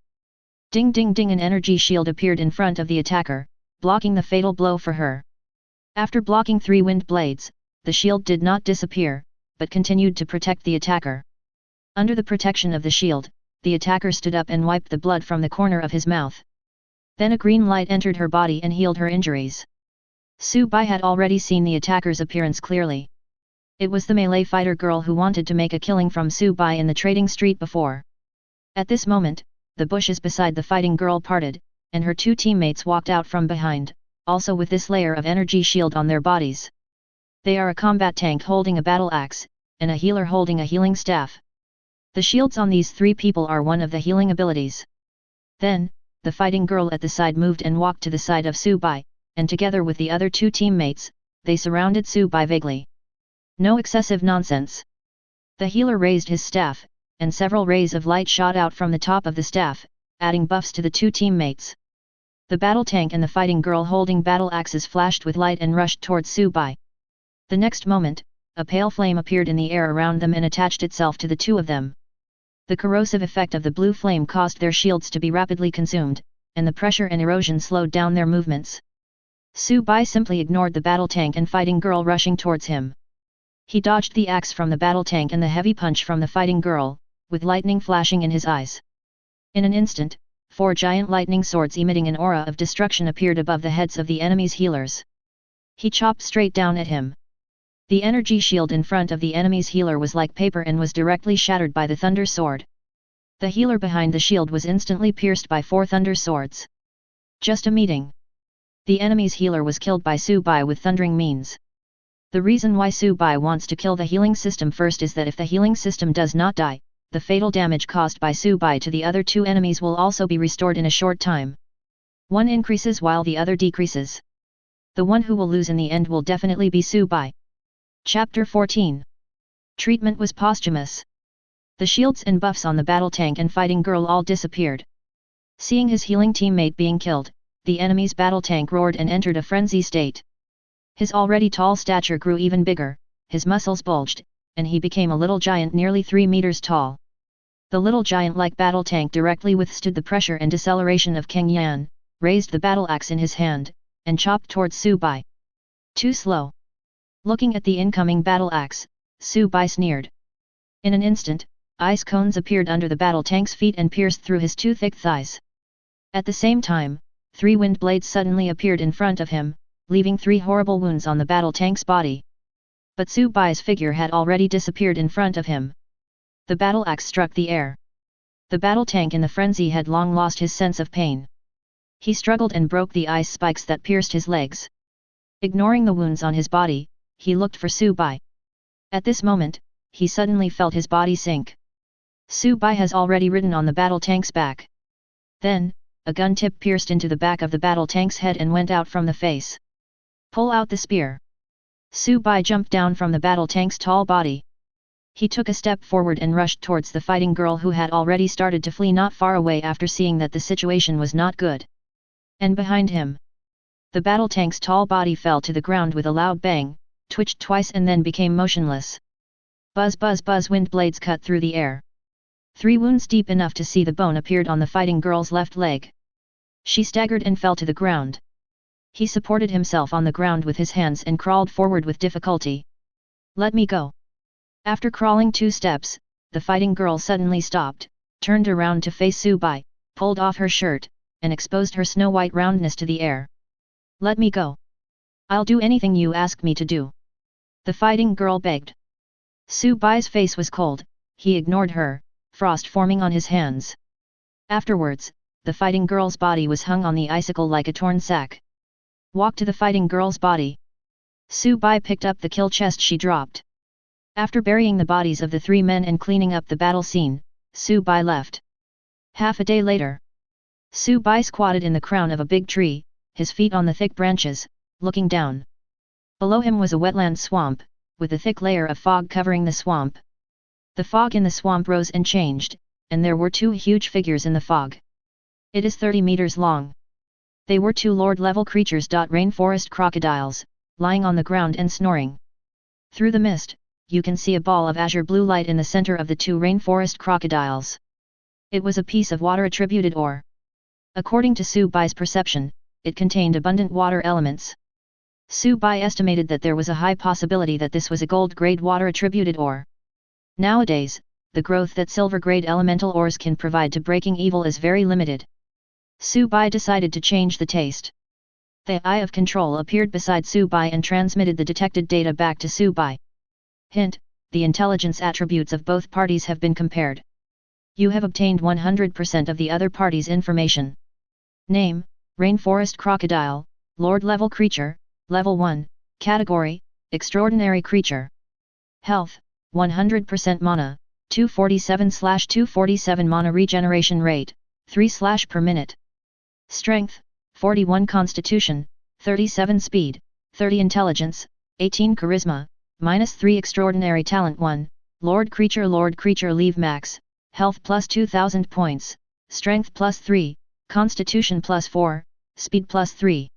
Ding ding ding. An energy shield appeared in front of the attacker, blocking the fatal blow for her. After blocking 3 wind blades, the shield did not disappear, but continued to protect the attacker. Under the protection of the shield, the attacker stood up and wiped the blood from the corner of his mouth. Then a green light entered her body and healed her injuries. Tsubai had already seen the attacker's appearance clearly. It was the melee fighter girl who wanted to make a killing from Tsubai in the trading street before. At this moment, the bushes beside the fighting girl parted, and her 2 teammates walked out from behind, also with this layer of energy shield on their bodies. They are a combat tank holding a battle axe, and a healer holding a healing staff. The shields on these 3 people are one of the healing abilities. Then, the fighting girl at the side moved and walked to the side of Tsubai, and together with the other 2 teammates, they surrounded Tsubai vaguely. No excessive nonsense. The healer raised his staff, and several rays of light shot out from the top of the staff, adding buffs to the two teammates. The battle tank and the fighting girl holding battle axes flashed with light and rushed towards Subai. The next moment, a pale flame appeared in the air around them and attached itself to the two of them. The corrosive effect of the blue flame caused their shields to be rapidly consumed, and the pressure and erosion slowed down their movements. Subai simply ignored the battle tank and fighting girl rushing towards him. He dodged the axe from the battle tank and the heavy punch from the fighting girl, with lightning flashing in his eyes. In an instant, 4 giant lightning swords emitting an aura of destruction appeared above the heads of the enemy's healers. He chopped straight down at him. The energy shield in front of the enemy's healer was like paper and was directly shattered by the thunder sword. The healer behind the shield was instantly pierced by 4 thunder swords. Just a meeting. The enemy's healer was killed by Subai with thundering means. The reason why Subai wants to kill the healing system first is that if the healing system does not die, the fatal damage caused by Subai to the other 2 enemies will also be restored in a short time. One increases while the other decreases. The one who will lose in the end will definitely be Subai. Chapter 14. Treatment was posthumous. The shields and buffs on the battle tank and fighting girl all disappeared. Seeing his healing teammate being killed, the enemy's battle tank roared and entered a frenzy state. His already tall stature grew even bigger, his muscles bulged, and he became a little giant nearly 3 meters tall. The little giant-like battle tank directly withstood the pressure and deceleration of Kang Yan, raised the battle axe in his hand, and chopped towards Subai. Too slow. Looking at the incoming battle axe, Subai sneered. In an instant, ice cones appeared under the battle tank's feet and pierced through his 2 thick thighs. At the same time, 3 wind blades suddenly appeared in front of him, leaving 3 horrible wounds on the battle tank's body. But Subai's figure had already disappeared in front of him. The battle axe struck the air. The battle tank in the frenzy had long lost his sense of pain. He struggled and broke the ice spikes that pierced his legs. Ignoring the wounds on his body, he looked for Subai. At this moment, he suddenly felt his body sink. Subai has already ridden on the battle tank's back. Then, a gun tip pierced into the back of the battle tank's head and went out from the face. Pull out the spear. Subai jumped down from the battle tank's tall body. He took a step forward and rushed towards the fighting girl who had already started to flee not far away after seeing that the situation was not good. And behind him, the battle tank's tall body fell to the ground with a loud bang, twitched twice and then became motionless. Buzz buzz buzz, wind blades cut through the air. 3 wounds deep enough to see the bone appeared on the fighting girl's left leg. She staggered and fell to the ground. He supported himself on the ground with his hands and crawled forward with difficulty. Let me go. After crawling 2 steps, the fighting girl suddenly stopped, turned around to face Subai, pulled off her shirt, and exposed her snow-white roundness to the air. Let me go. I'll do anything you ask me to do. The fighting girl begged. Subai's face was cold, he ignored her, frost forming on his hands. Afterwards, the fighting girl's body was hung on the icicle like a torn sack. Walk to the fighting girl's body. Subai picked up the kill chest she dropped. After burying the bodies of the 3 men and cleaning up the battle scene, Subai left. Half a day later, Subai squatted in the crown of a big tree, his feet on the thick branches, looking down. Below him was a wetland swamp, with a thick layer of fog covering the swamp. The fog in the swamp rose and changed, and there were 2 huge figures in the fog. It is 30 meters long. They were 2 lord-level creatures. Rainforest crocodiles, lying on the ground and snoring. Through the mist, you can see a ball of azure blue light in the center of the 2 rainforest crocodiles. It was a piece of water-attributed ore. According to Subai's perception, it contained abundant water elements. Subai estimated that there was a high possibility that this was a gold-grade water-attributed ore. Nowadays, the growth that silver-grade elemental ores can provide to breaking evil is very limited. Subai decided to change the taste. The Eye of Control appeared beside Subai and transmitted the detected data back to Subai. Hint: the intelligence attributes of both parties have been compared. You have obtained 100% of the other party's information. Name: Rainforest Crocodile, Lord-level creature, Level 1, Category: Extraordinary creature. Health: 100% mana, 247/247 mana regeneration rate, 3/per minute. Strength: 41 Constitution, 37 Speed, 30 Intelligence, 18 Charisma, -3 Extraordinary Talent 1, Lord Creature leave max, health plus 2000 points, strength plus 3, constitution plus 4, speed plus 3.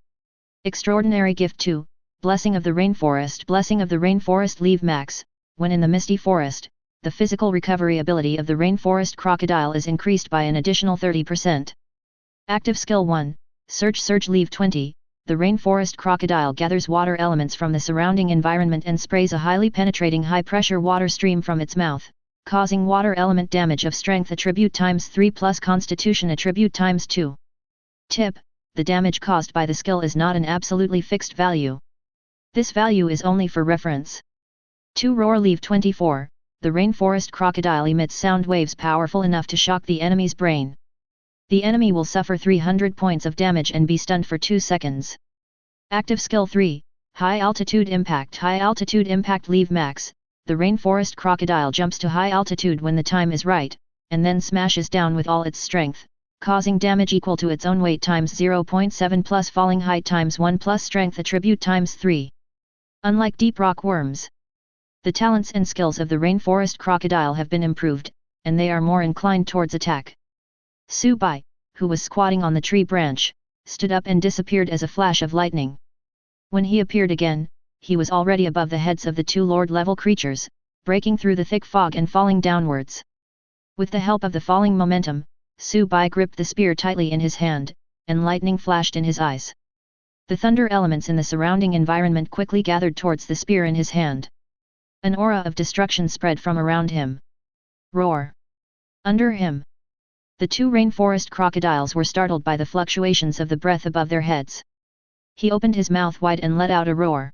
Extraordinary gift 2, blessing of the rainforest. Blessing of the rainforest leave max. When in the misty forest, the physical recovery ability of the rainforest crocodile is increased by an additional 30%. Active skill 1, surge leave 20. The rainforest crocodile gathers water elements from the surrounding environment and sprays a highly penetrating high-pressure water stream from its mouth, causing water element damage of strength attribute times 3 plus constitution attribute times 2. Tip: the damage caused by the skill is not an absolutely fixed value. This value is only for reference. 2 roar leave 24. The rainforest crocodile emits sound waves powerful enough to shock the enemy's brain. The enemy will suffer 300 points of damage and be stunned for 2 seconds. Active skill 3, high altitude impact. High altitude impact leave max. The rainforest crocodile jumps to high altitude when the time is right, and then smashes down with all its strength, causing damage equal to its own weight times 0.7 plus falling height times 1 plus strength attribute times 3. Unlike deep rock worms, the talents and skills of the rainforest crocodile have been improved, and they are more inclined towards attack. Subai, who was squatting on the tree branch, stood up and disappeared as a flash of lightning. When he appeared again, he was already above the heads of the 2 Lord-level creatures, breaking through the thick fog and falling downwards. With the help of the falling momentum, Subai gripped the spear tightly in his hand, and lightning flashed in his eyes. The thunder elements in the surrounding environment quickly gathered towards the spear in his hand. An aura of destruction spread from around him. Roar! Under him, the 2 rainforest crocodiles were startled by the fluctuations of the breath above their heads. He opened his mouth wide and let out a roar.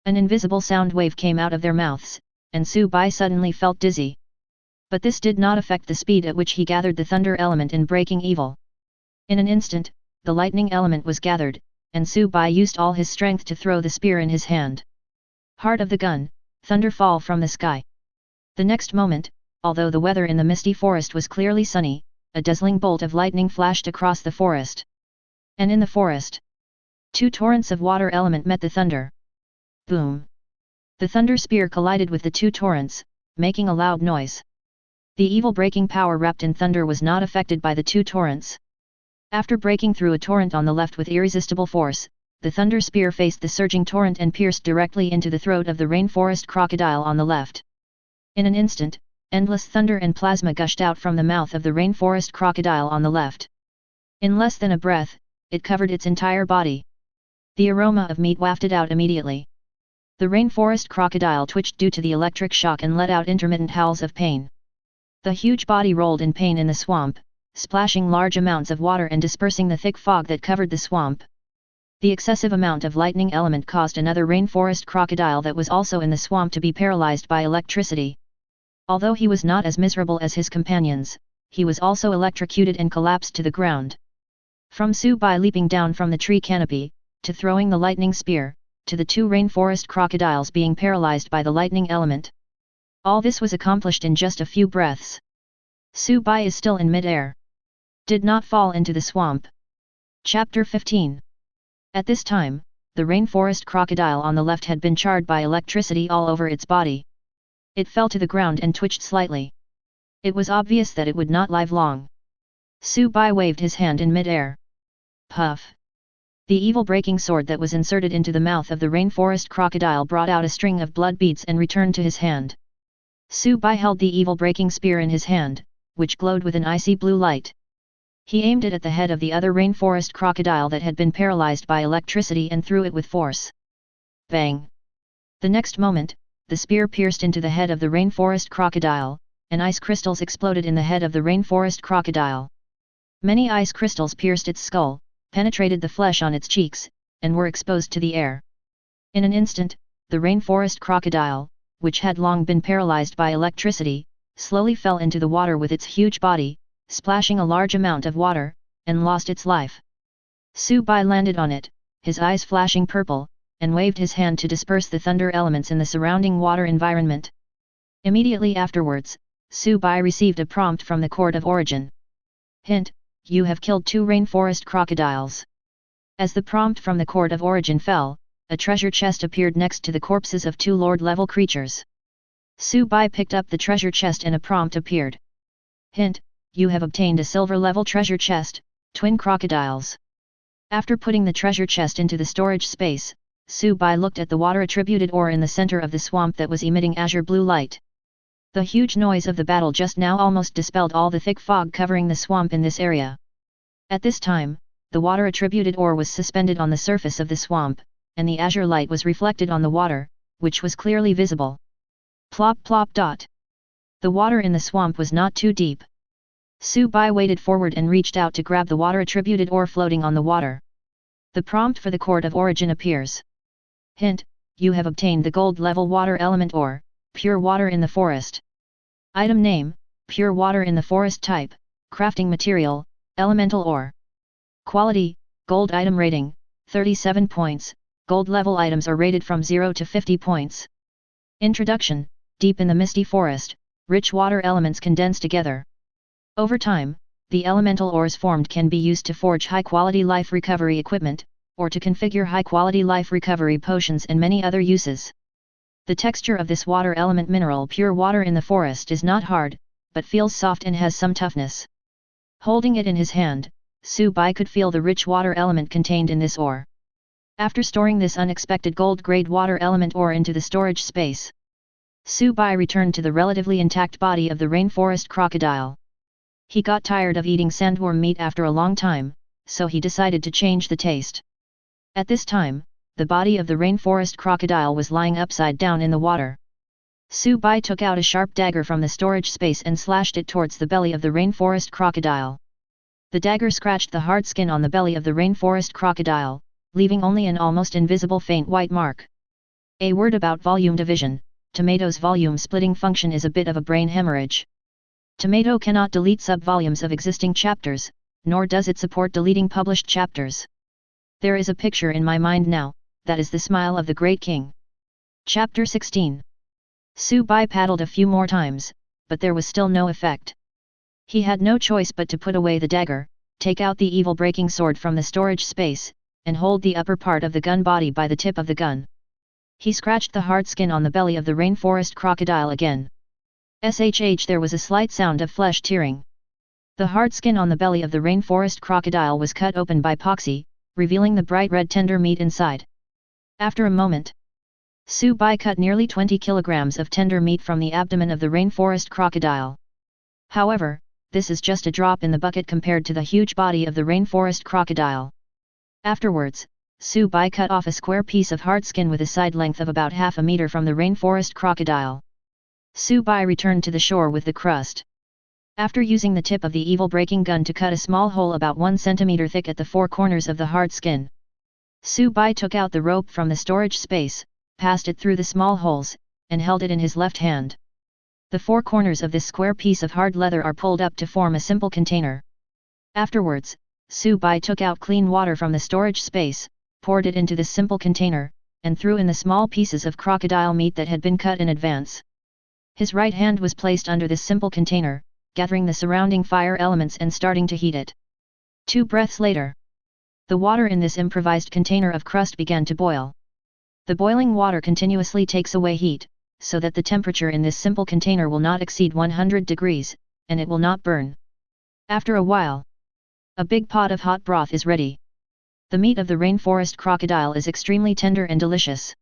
An invisible sound wave came out of their mouths, and Subai suddenly felt dizzy. But this did not affect the speed at which he gathered the thunder element in breaking evil. In an instant, the lightning element was gathered, and Subai used all his strength to throw the spear in his hand. Heart of the gun, thunder fall from the sky. The next moment, although the weather in the misty forest was clearly sunny, a dazzling bolt of lightning flashed across the forest. And in the forest, 2 torrents of water element met the thunder. Boom! The thunder spear collided with the 2 torrents, making a loud noise. The evil breaking power wrapped in thunder was not affected by the 2 torrents. After breaking through a torrent on the left with irresistible force, the thunder spear faced the surging torrent and pierced directly into the throat of the rainforest crocodile on the left. In an instant, endless thunder and plasma gushed out from the mouth of the rainforest crocodile on the left. In less than a breath, it covered its entire body. The aroma of meat wafted out immediately. The rainforest crocodile twitched due to the electric shock and let out intermittent howls of pain. The huge body rolled in pain in the swamp, splashing large amounts of water and dispersing the thick fog that covered the swamp. The excessive amount of lightning element caused another rainforest crocodile that was also in the swamp to be paralyzed by electricity. Although he was not as miserable as his companions, he was also electrocuted and collapsed to the ground. From Subai leaping down from the tree canopy, to throwing the lightning spear, to the 2 rainforest crocodiles being paralyzed by the lightning element. All this was accomplished in just a few breaths. Subai is still in mid-air. Did not fall into the swamp. Chapter 15. At this time, the rainforest crocodile on the left had been charred by electricity all over its body. It fell to the ground and twitched slightly. It was obvious that it would not live long. Subai waved his hand in mid-air. Puff! The evil breaking sword that was inserted into the mouth of the rainforest crocodile brought out a string of blood beads and returned to his hand. Subai held the evil breaking spear in his hand, which glowed with an icy blue light. He aimed it at the head of the other rainforest crocodile that had been paralyzed by electricity and threw it with force. Bang! The next moment, the spear pierced into the head of the rainforest crocodile, and ice crystals exploded in the head of the rainforest crocodile. Many ice crystals pierced its skull, penetrated the flesh on its cheeks, and were exposed to the air. In an instant, the rainforest crocodile, which had long been paralyzed by electricity, slowly fell into the water with its huge body, splashing a large amount of water, and lost its life. Subai landed on it, his eyes flashing purple, and waved his hand to disperse the thunder elements in the surrounding water environment. Immediately afterwards, Subai received a prompt from the Court of Origin. Hint: you have killed 2 rainforest crocodiles. As the prompt from the Court of Origin fell, a treasure chest appeared next to the corpses of 2 Lord-level creatures. Subai picked up the treasure chest and a prompt appeared. Hint, you have obtained a silver-level treasure chest, twin crocodiles. After putting the treasure chest into the storage space, Su-bai looked at the water-attributed ore in the center of the swamp that was emitting azure blue light. The huge noise of the battle just now almost dispelled all the thick fog covering the swamp in this area. At this time, the water-attributed ore was suspended on the surface of the swamp, and the azure light was reflected on the water, which was clearly visible. Plop plop dot. The water in the swamp was not too deep. Su-bai waded forward and reached out to grab the water-attributed ore floating on the water. The prompt for the Court of Origin appears. Hint, you have obtained the gold-level water element ore, pure water in the forest. Item name, pure water in the forest. Type, crafting material, elemental ore. Quality, gold. Item rating, 37 points, gold level items are rated from 0 to 50 points. Introduction, deep in the misty forest, rich water elements condense together. Over time, the elemental ores formed can be used to forge high-quality life recovery equipment, or to configure high-quality life recovery potions and many other uses. The texture of this water element mineral, pure water in the forest, is not hard, but feels soft and has some toughness. Holding it in his hand, Su-bai could feel the rich water element contained in this ore. After storing this unexpected gold-grade water element ore into the storage space, Su-bai returned to the relatively intact body of the rainforest crocodile. He got tired of eating sandworm meat after a long time, so he decided to change the taste. At this time, the body of the rainforest crocodile was lying upside down in the water. Su-bai took out a sharp dagger from the storage space and slashed it towards the belly of the rainforest crocodile. The dagger scratched the hard skin on the belly of the rainforest crocodile, leaving only an almost invisible faint white mark. A word about volume division: Tomato's volume splitting function is a bit of a brain hemorrhage. Tomato cannot delete subvolumes of existing chapters, nor does it support deleting published chapters. There is a picture in my mind now, that is the smile of the Great King. Chapter 16. Su-bai paddled a few more times, but there was still no effect. He had no choice but to put away the dagger, take out the evil breaking sword from the storage space, and hold the upper part of the gun body by the tip of the gun. He scratched the hard skin on the belly of the rainforest crocodile again. There was a slight sound of flesh tearing. The hard skin on the belly of the rainforest crocodile was cut open by Poxy, revealing the bright red tender meat inside. After a moment, Su-bai cut nearly 20 kilograms of tender meat from the abdomen of the rainforest crocodile. However, this is just a drop in the bucket compared to the huge body of the rainforest crocodile. Afterwards, Su-bai cut off a square piece of hard skin with a side length of about half a meter from the rainforest crocodile. Su-bai returned to the shore with the crust. After using the tip of the evil breaking gun to cut a small hole about 1 centimeter thick at the four corners of the hard skin, Su-bai took out the rope from the storage space, passed it through the small holes, and held it in his left hand. The four corners of this square piece of hard leather are pulled up to form a simple container. Afterwards, Su-bai took out clean water from the storage space, poured it into this simple container, and threw in the small pieces of crocodile meat that had been cut in advance. His right hand was placed under this simple container, gathering the surrounding fire elements and starting to heat it. 2 breaths later, the water in this improvised container of crust began to boil. The boiling water continuously takes away heat, so that the temperature in this simple container will not exceed 100 degrees, and it will not burn. After a while, a big pot of hot broth is ready. The meat of the rainforest crocodile is extremely tender and delicious.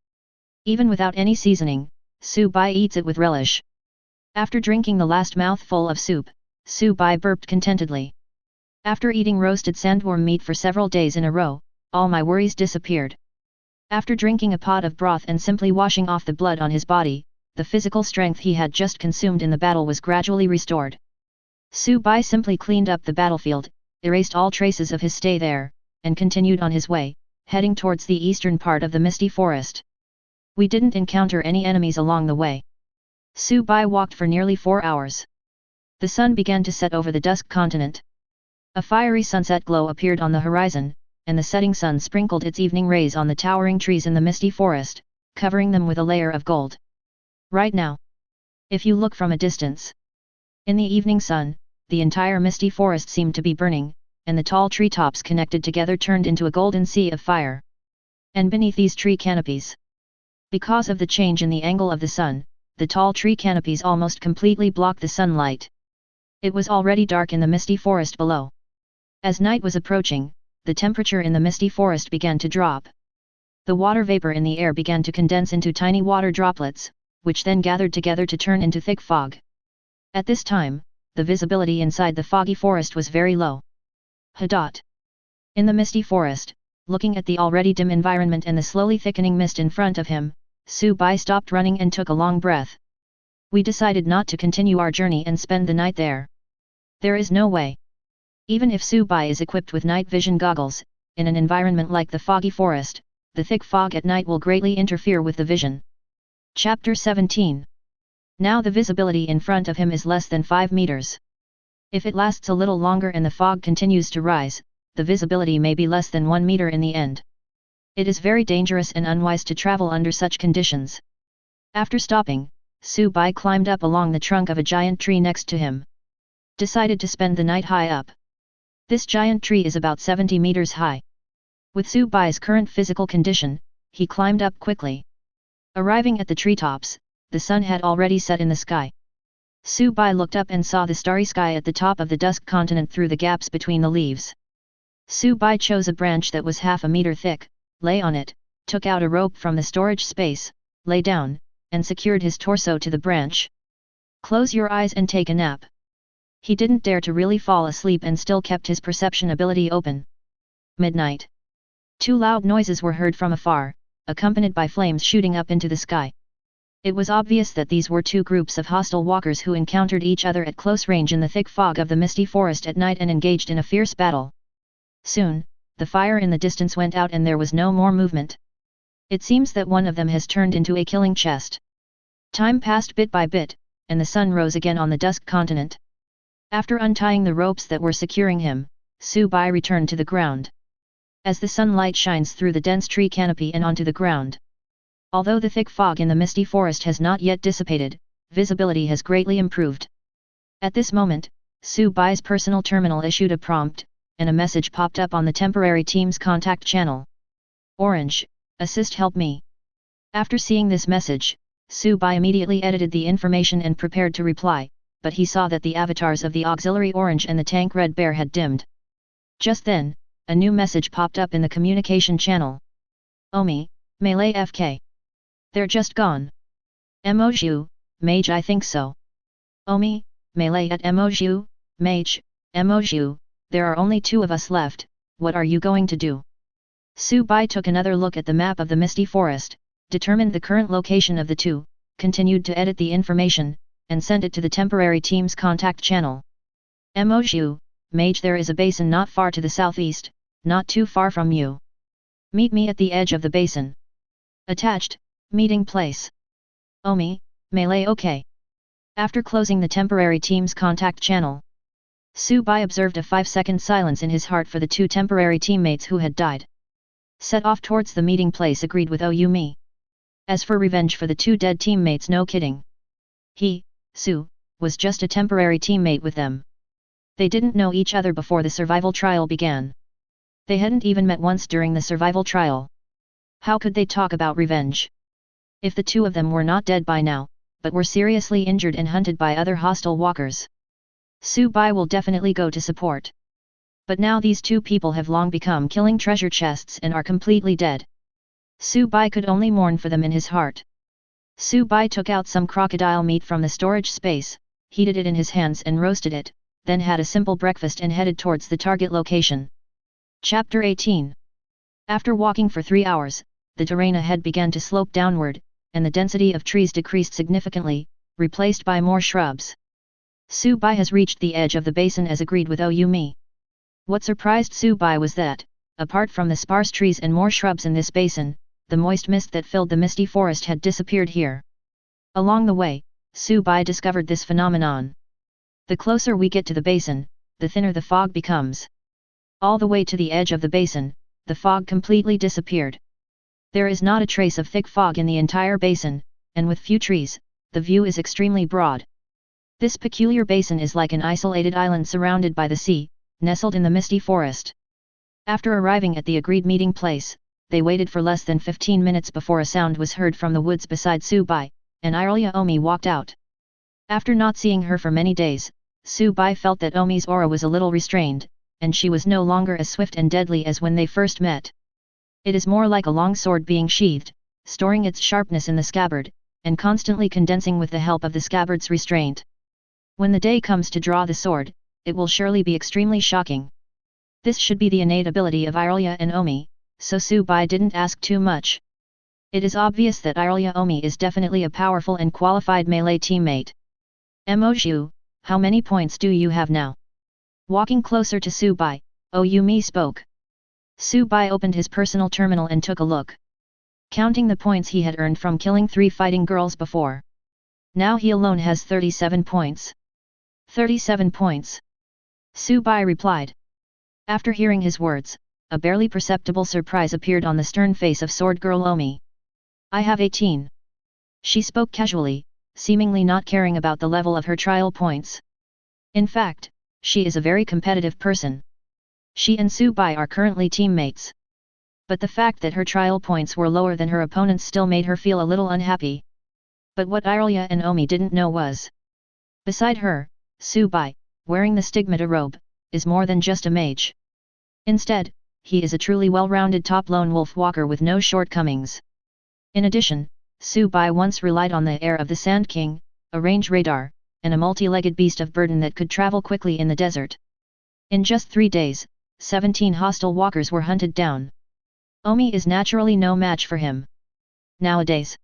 Even without any seasoning, Su-bai eats it with relish. After drinking the last mouthful of soup, Su-bai burped contentedly. After eating roasted sandworm meat for several days in a row, all my worries disappeared. After drinking a pot of broth and simply washing off the blood on his body, the physical strength he had just consumed in the battle was gradually restored. Su-bai simply cleaned up the battlefield, erased all traces of his stay there, and continued on his way, heading towards the eastern part of the misty forest. We didn't encounter any enemies along the way. Su-bai walked for nearly 4 hours. The sun began to set over the dusk continent. A fiery sunset glow appeared on the horizon, and the setting sun sprinkled its evening rays on the towering trees in the misty forest, covering them with a layer of gold. Right now, if you look from a distance, in the evening sun, the entire misty forest seemed to be burning, and the tall treetops connected together turned into a golden sea of fire. And beneath these tree canopies, because of the change in the angle of the sun, the tall tree canopies almost completely blocked the sunlight. It was already dark in the misty forest below. As night was approaching, the temperature in the misty forest began to drop. The water vapor in the air began to condense into tiny water droplets, which then gathered together to turn into thick fog. At this time, the visibility inside the foggy forest was very low. Hadot. In the misty forest, looking at the already dim environment and the slowly thickening mist in front of him, Su Bai stopped running and took a long breath. We decided not to continue our journey and spend the night there. There is no way. Even if Su Bai is equipped with night vision goggles, in an environment like the foggy forest, the thick fog at night will greatly interfere with the vision. Chapter 17. Now the visibility in front of him is less than 5 meters. If it lasts a little longer and the fog continues to rise, the visibility may be less than 1 meter in the end. It is very dangerous and unwise to travel under such conditions. After stopping, Su Bai climbed up along the trunk of a giant tree next to him. Decided to spend the night high up. This giant tree is about 70 meters high. With Su Bai's current physical condition, he climbed up quickly. Arriving at the treetops, the sun had already set in the sky. Su Bai looked up and saw the starry sky at the top of the dusk continent through the gaps between the leaves. Su Bai chose a branch that was half a meter thick, lay on it, took out a rope from the storage space, lay down, and secured his torso to the branch. Close your eyes and take a nap. He didn't dare to really fall asleep and still kept his perception ability open. Midnight. 2 loud noises were heard from afar, accompanied by flames shooting up into the sky. It was obvious that these were 2 groups of hostile walkers who encountered each other at close range in the thick fog of the misty forest at night and engaged in a fierce battle. Soon, the fire in the distance went out and there was no more movement. It seems that one of them has turned into a killing chest. Time passed bit by bit, and the sun rose again on the dusk continent. After untying the ropes that were securing him, Su Bai returned to the ground. As the sunlight shines through the dense tree canopy and onto the ground. Although the thick fog in the misty forest has not yet dissipated, visibility has greatly improved. At this moment, Su Bai's personal terminal issued a prompt, and a message popped up on the temporary team's contact channel. Orange, assist help me. After seeing this message, Su Bai immediately edited the information and prepared to reply, but he saw that the avatars of the auxiliary orange and the tank red bear had dimmed. Just then, a new message popped up in the communication channel. Omi, Melee FK. They're just gone. Emoju, Mage I think so. Omi, Melee at Emoju, Mage, Emoju, there are only 2 of us left, what are you going to do? Su Bai took another look at the map of the misty forest, determined the current location of the 2, continued to edit the information, and sent it to the temporary team's contact channel. Emoju, Mage there is a basin not far to the southeast, not too far from you. Meet me at the edge of the basin. Attached, meeting place. Omi, Melee OK. After closing the temporary team's contact channel, Su Bai observed a 5-second silence in his heart for the 2 temporary teammates who had died. Set off towards the meeting place agreed with Oyumi. As for revenge for the 2 dead teammates, no kidding. He, Su, was just a temporary teammate with them. They didn't know each other before the survival trial began. They hadn't even met once during the survival trial. How could they talk about revenge? If the 2 of them were not dead by now, but were seriously injured and hunted by other hostile walkers, Su Bai will definitely go to support. But now these 2 people have long become killing treasure chests and are completely dead. Su Bai could only mourn for them in his heart. Su Bai took out some crocodile meat from the storage space, heated it in his hands and roasted it, then had a simple breakfast and headed towards the target location. Chapter 18. After walking for 3 hours, the terrain ahead began to slope downward, and the density of trees decreased significantly, replaced by more shrubs. Su Bai has reached the edge of the basin as agreed with Oyumi. What surprised Su Bai was that, apart from the sparse trees and more shrubs in this basin, the moist mist that filled the misty forest had disappeared here. Along the way, Su Bai discovered this phenomenon. The closer we get to the basin, the thinner the fog becomes. All the way to the edge of the basin, the fog completely disappeared. There is not a trace of thick fog in the entire basin, and with few trees, the view is extremely broad. This peculiar basin is like an isolated island surrounded by the sea, nestled in the misty forest. After arriving at the agreed meeting place, they waited for less than 15 minutes before a sound was heard from the woods beside Su Bai, and Irelia Omi walked out. After not seeing her for many days, Su Bai felt that Omi's aura was a little restrained, and she was no longer as swift and deadly as when they first met. It is more like a long sword being sheathed, storing its sharpness in the scabbard, and constantly condensing with the help of the scabbard's restraint. When the day comes to draw the sword, it will surely be extremely shocking. This should be the innate ability of Irelia and Omi, so Su Bai didn't ask too much. It is obvious that Irelia Omi is definitely a powerful and qualified melee teammate. Mo, how many points do you have now? Walking closer to Su Bai, Yumi spoke. Su Bai opened his personal terminal and took a look. Counting the points he had earned from killing 3 fighting girls before. Now he alone has 37 points. 37 points. Su Bai replied. After hearing his words, a barely perceptible surprise appeared on the stern face of sword girl Omi. I have 18. She spoke casually, seemingly not caring about the level of her trial points. In fact, she is a very competitive person. She and Su Bai are currently teammates. But the fact that her trial points were lower than her opponent's still made her feel a little unhappy. But what Irelia and Omi didn't know was, beside her, Su Bai, wearing the stigmata robe, is more than just a mage. Instead, he is a truly well-rounded top lone wolf walker with no shortcomings. In addition, Su Bai once relied on the air of the Sand King, a range radar, and a multi-legged beast of burden that could travel quickly in the desert. In just 3 days, 17 hostile walkers were hunted down. Omi is naturally no match for him. Nowadays,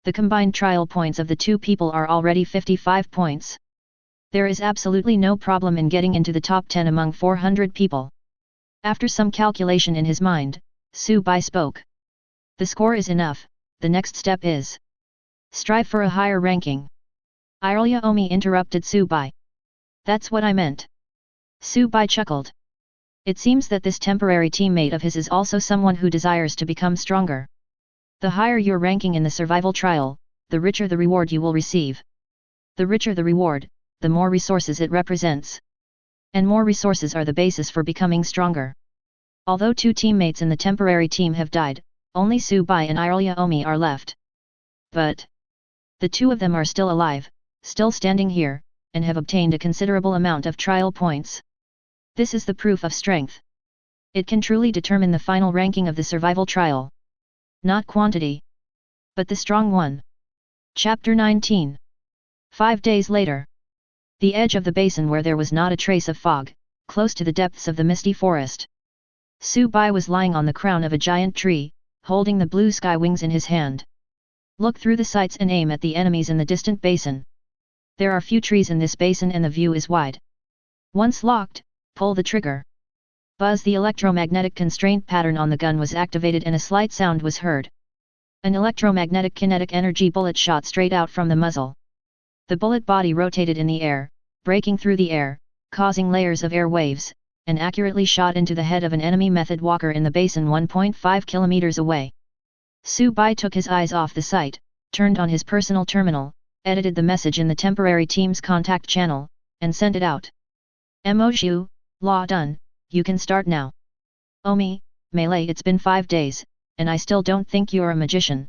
the combined trial points of the two people are already 55 points. There is absolutely no problem in getting into the top 10 among 400 people. After some calculation in his mind, Su Bai spoke. The score is enough, the next step is strive for a higher ranking. Irelia Omi interrupted Su Bai. That's what I meant. Su Bai chuckled. It seems that this temporary teammate of his is also someone who desires to become stronger. The higher your ranking in the survival trial, the richer the reward you will receive. The richer the reward, the more resources it represents. And more resources are the basis for becoming stronger. Although 2 teammates in the temporary team have died, only Su Bai and Irelia Omi are left. But the 2 of them are still alive, still standing here, and have obtained a considerable amount of trial points. This is the proof of strength. It can truly determine the final ranking of the survival trial. Not quantity, but the strong one. Chapter 19. 5 days later. The edge of the basin where there was not a trace of fog, close to the depths of the misty forest. Su Bai was lying on the crown of a giant tree, holding the blue sky wings in his hand. Look through the sights and aim at the enemies in the distant basin. There are few trees in this basin and the view is wide. Once locked, pull the trigger. Buzz. The electromagnetic constraint pattern on the gun was activated and a slight sound was heard. An electromagnetic kinetic energy bullet shot straight out from the muzzle. The bullet body rotated in the air, breaking through the air, causing layers of air waves, and accurately shot into the head of an enemy method walker in the basin 1.5 kilometers away. Su Bai took his eyes off the sight, turned on his personal terminal, edited the message in the temporary team's contact channel, and sent it out. Mo, law done, you can start now. Omi, melee. It's been 5 days, and I still don't think you're a magician.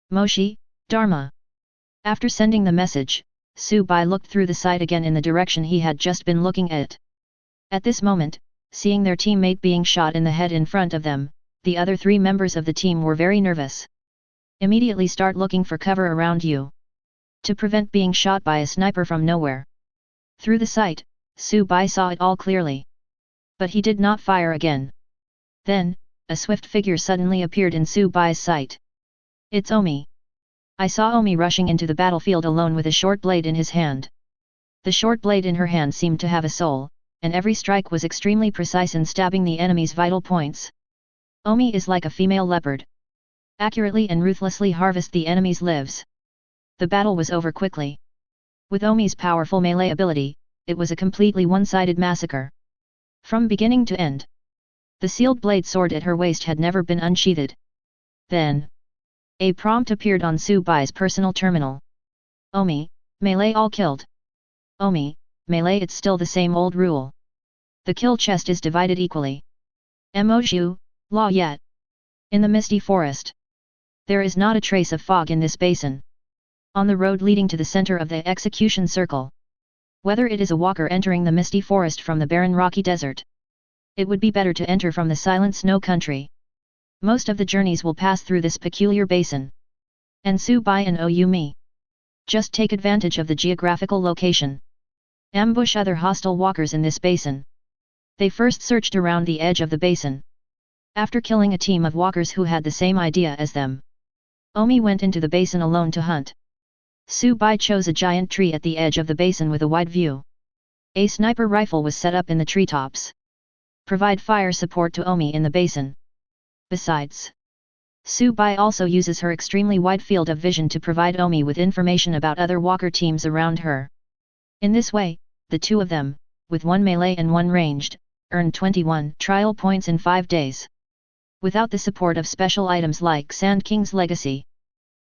Moshi, Dharma. After sending the message, Su Bai looked through the sight again in the direction he had just been looking at. At this moment, seeing their teammate being shot in the head in front of them, the other 3 members of the team were very nervous. Immediately start looking for cover around you, to prevent being shot by a sniper from nowhere. Through the sight, Su Bai saw it all clearly. But he did not fire again. Then, a swift figure suddenly appeared in Su Bai's sight. It's Omi. I saw Omi rushing into the battlefield alone with a short blade in his hand. The short blade in her hand seemed to have a soul, and every strike was extremely precise in stabbing the enemy's vital points. Omi is like a female leopard. Accurately and ruthlessly harvest the enemy's lives. The battle was over quickly. With Omi's powerful melee ability, it was a completely one-sided massacre. From beginning to end. The sealed blade sword at her waist had never been unsheathed. Then, a prompt appeared on Su Bai's personal terminal. Omi, melee all killed. Omi, melee. It's still the same old rule. The kill chest is divided equally. Mo, law yet. In the misty forest. There is not a trace of fog in this basin. On the road leading to the center of the execution circle. Whether it is a walker entering the misty forest from the barren rocky desert, it would be better to enter from the silent snow country. Most of the journeys will pass through this peculiar basin. And Su-bai and Oyumi. Just take advantage of the geographical location. Ambush other hostile walkers in this basin. They first searched around the edge of the basin. After killing a team of walkers who had the same idea as them, Omi went into the basin alone to hunt. Su-bai chose a giant tree at the edge of the basin with a wide view. A sniper rifle was set up in the treetops. Provide fire support to Omi in the basin. Besides, Su-bai also uses her extremely wide field of vision to provide Omi with information about other walker teams around her. In this way, the two of them, with one melee and one ranged, earned 21 trial points in 5 days. Without the support of special items like Sand King's Legacy,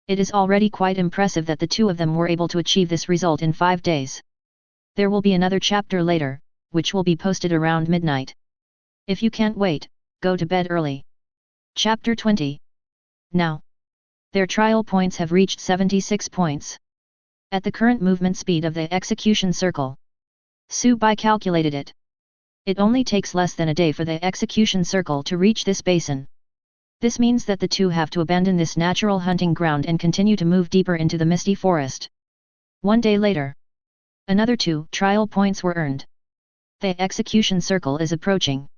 it is already quite impressive that the two of them were able to achieve this result in 5 days. There will be another chapter later, which will be posted around midnight. If you can't wait, go to bed early. Chapter 20. Now, their trial points have reached 76 points. At the current movement speed of the execution circle, Su-bai calculated it. It only takes less than a day for the execution circle to reach this basin. This means that the two have to abandon this natural hunting ground and continue to move deeper into the misty forest. 1 day later, another 2 trial points were earned. The execution circle is approaching.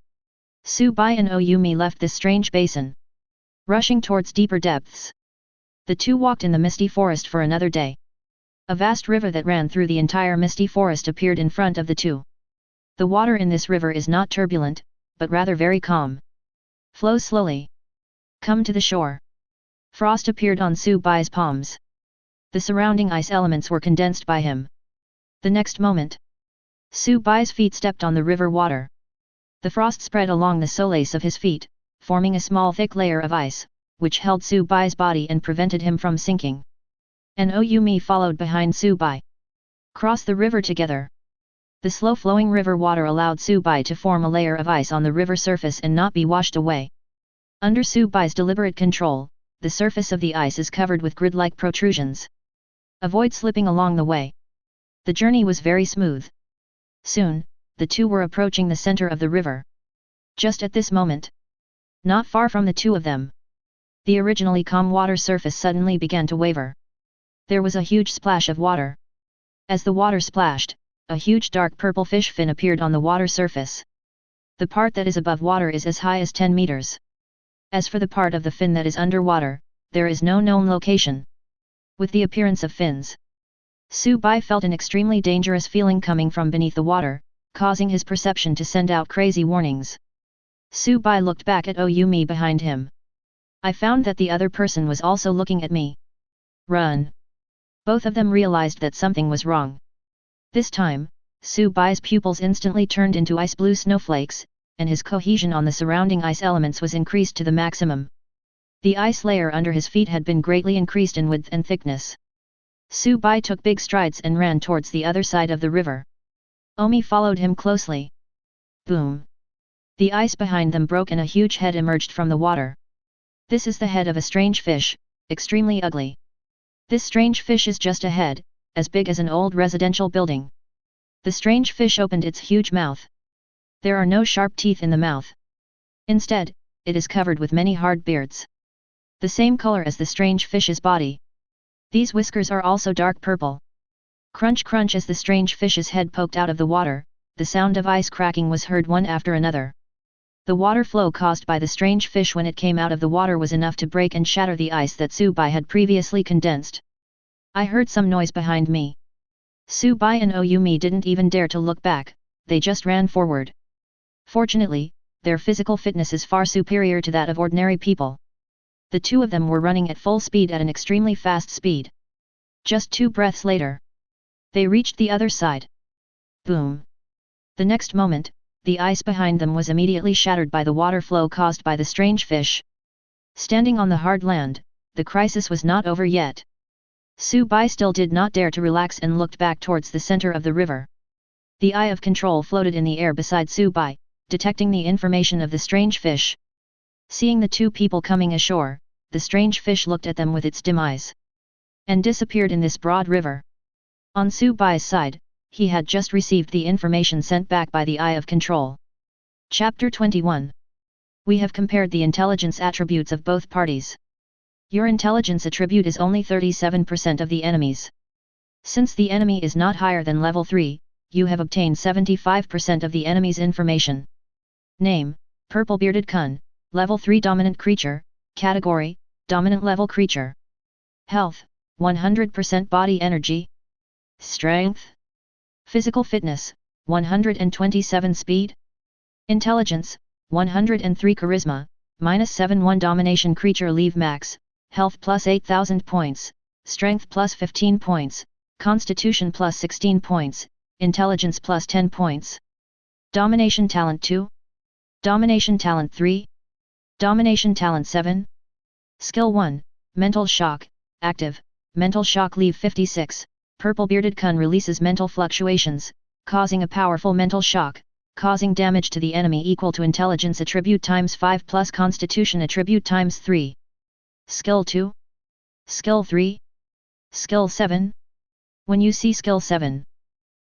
Su-bai and Oyumi left this strange basin, rushing towards deeper depths. The two walked in the misty forest for another day. A vast river that ran through the entire misty forest appeared in front of the two. The water in this river is not turbulent, but rather very calm. Flows slowly. Come to the shore. Frost appeared on Su-bai's palms. The surrounding ice elements were condensed by him. The next moment, Su-bai's feet stepped on the river water. The frost spread along the soles of his feet, forming a small thick layer of ice, which held Su-bai's body and prevented him from sinking. And Oyumi followed behind Su-bai. Cross the river together. The slow-flowing river water allowed Su-bai to form a layer of ice on the river surface and not be washed away. Under Su-bai's deliberate control, the surface of the ice is covered with grid-like protrusions. Avoid slipping along the way. The journey was very smooth. Soon, the two were approaching the center of the river. Just at this moment, not far from the two of them, the originally calm water surface suddenly began to waver. There was a huge splash of water. As the water splashed, a huge dark purple fish fin appeared on the water surface. The part that is above water is as high as 10 meters. As for the part of the fin that is underwater, there is no known location. With the appearance of fins, Su-bai felt an extremely dangerous feeling coming from beneath the water, causing his perception to send out crazy warnings. Su-bai looked back at Oyumi behind him. I found that the other person was also looking at me. Run! Both of them realized that something was wrong. This time, Su-bai's pupils instantly turned into ice blue snowflakes, and his cohesion on the surrounding ice elements was increased to the maximum. The ice layer under his feet had been greatly increased in width and thickness. Su-bai took big strides and ran towards the other side of the river. Omi followed him closely. Boom! The ice behind them broke and a huge head emerged from the water. This is the head of a strange fish, extremely ugly. This strange fish is just a head, as big as an old residential building. The strange fish opened its huge mouth. There are no sharp teeth in the mouth. Instead, it is covered with many hard beards. The same color as the strange fish's body. These whiskers are also dark purple. Crunch crunch as the strange fish's head poked out of the water, the sound of ice cracking was heard one after another. The water flow caused by the strange fish when it came out of the water was enough to break and shatter the ice that Su-bai had previously condensed. I heard some noise behind me. Su-bai and Oyumi didn't even dare to look back, they just ran forward. Fortunately, their physical fitness is far superior to that of ordinary people. The two of them were running at full speed at an extremely fast speed. Just 2 breaths later, they reached the other side. Boom! The next moment, the ice behind them was immediately shattered by the water flow caused by the strange fish. Standing on the hard land, the crisis was not over yet. Su-bai still did not dare to relax and looked back towards the center of the river. The eye of control floated in the air beside Su-bai, detecting the information of the strange fish. Seeing the two people coming ashore, the strange fish looked at them with its dim eyes, and disappeared in this broad river. On Su-bai's side, He had just received the information sent back by the Eye of Control. Chapter 21. We have compared the intelligence attributes of both parties. Your intelligence attribute is only 37% of the enemy's. Since the enemy is not higher than level 3, you have obtained 75% of the enemy's information. Name, Purple Bearded Kun, level 3 dominant creature, category, dominant level creature. Health, 100% body energy. Strength. Physical fitness, 127 speed. Intelligence, 103 charisma, -71 domination creature leave max, health plus 8000 points, strength plus 15 points, constitution plus 16 points, intelligence plus 10 points. Domination talent 2. Domination talent 3. Domination talent 7. Skill 1, mental shock, active, mental shock leave 56, Purple Bearded Kun releases mental fluctuations, causing a powerful mental shock, causing damage to the enemy equal to intelligence attribute times 5 plus constitution attribute times 3. Skill 2. Skill 3. Skill 7. When you see Skill 7.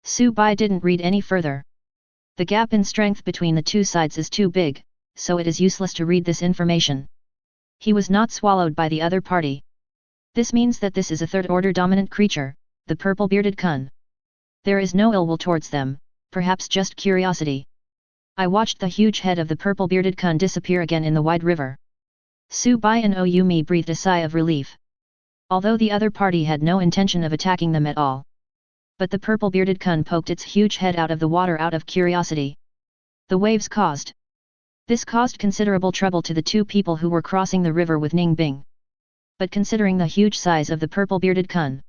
Su Bai didn't read any further. The gap in strength between the two sides is too big, so it is useless to read this information. He was not swallowed by the other party. This means that this is a third-order dominant creature, the Purple Bearded Kun. There is no ill will towards them, perhaps just curiosity. I watched the huge head of the Purple Bearded Kun disappear again in the wide river. Su Bai and Oyumi breathed a sigh of relief. Although the other party had no intention of attacking them at all. But the Purple Bearded Kun poked its huge head out of the water out of curiosity. The waves caused. This caused considerable trouble to the two people who were crossing the river with Ning Bing. But considering the huge size of the Purple Bearded Kun,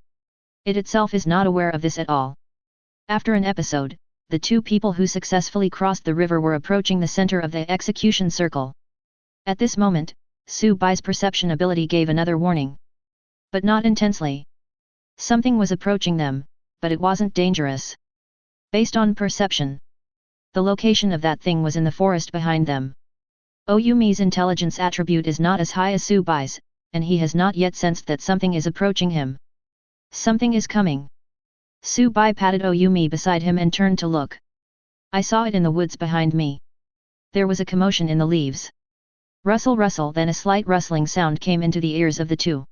it itself is not aware of this at all. After an episode, the two people who successfully crossed the river were approaching the center of the execution circle. At this moment, Su Bai's perception ability gave another warning. But not intensely. Something was approaching them, but it wasn't dangerous. Based on perception, the location of that thing was in the forest behind them. Oyumi's intelligence attribute is not as high as Su Bai's, and he has not yet sensed that something is approaching him. Something is coming. Su Bai patted Oyumi beside him and turned to look. I saw it in the woods behind me. There was a commotion in the leaves. Rustle rustle, then a slight rustling sound came into the ears of the two.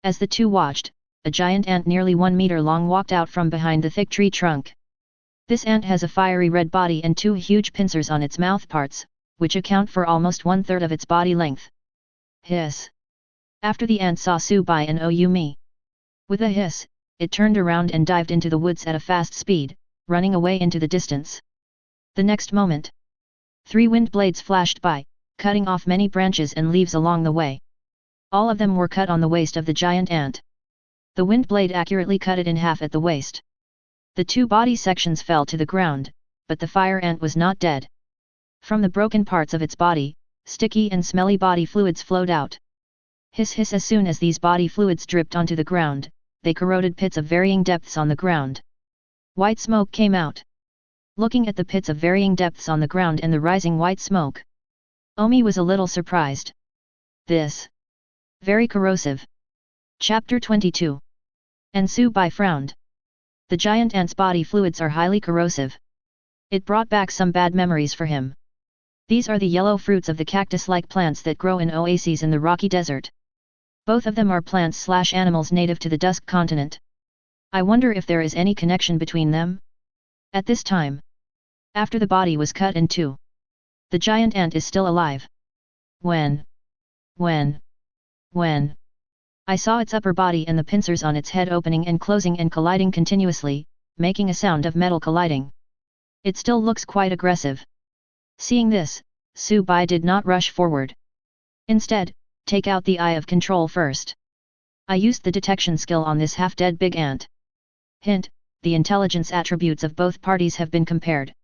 As the two watched, a giant ant nearly 1 meter long walked out from behind the thick tree trunk. This ant has a fiery red body and 2 huge pincers on its mouth parts, which account for almost 1/3 of its body length. Hiss! After the ant saw Su Bai and Oyumi. With a hiss, it turned around and dived into the woods at a fast speed, running away into the distance. The next moment, 3 wind blades flashed by, cutting off many branches and leaves along the way. All of them were cut on the waist of the giant ant. The wind blade accurately cut it in half at the waist. The 2 body sections fell to the ground, but the fire ant was not dead. From the broken parts of its body, sticky and smelly body fluids flowed out. Hiss hiss! As soon as these body fluids dripped onto the ground, they corroded pits of varying depths on the ground. White smoke came out. Looking at the pits of varying depths on the ground and the rising white smoke, Omi was a little surprised. This. Very corrosive. Chapter 22. And Su Bai frowned. The giant ant's body fluids are highly corrosive. It brought back some bad memories for him. These are the yellow fruits of the cactus-like plants that grow in oases in the rocky desert. Both of them are plants/animals native to the Dusk continent. I wonder if there is any connection between them? At this time, after the body was cut in 2, the giant ant is still alive. When I saw its upper body and the pincers on its head opening and closing and colliding continuously, making a sound of metal colliding. It still looks quite aggressive. Seeing this, Su Bai did not rush forward. Instead, take out the Eye of Control first. I used the detection skill on this half-dead big ant. Hint, the intelligence attributes of both parties have been compared.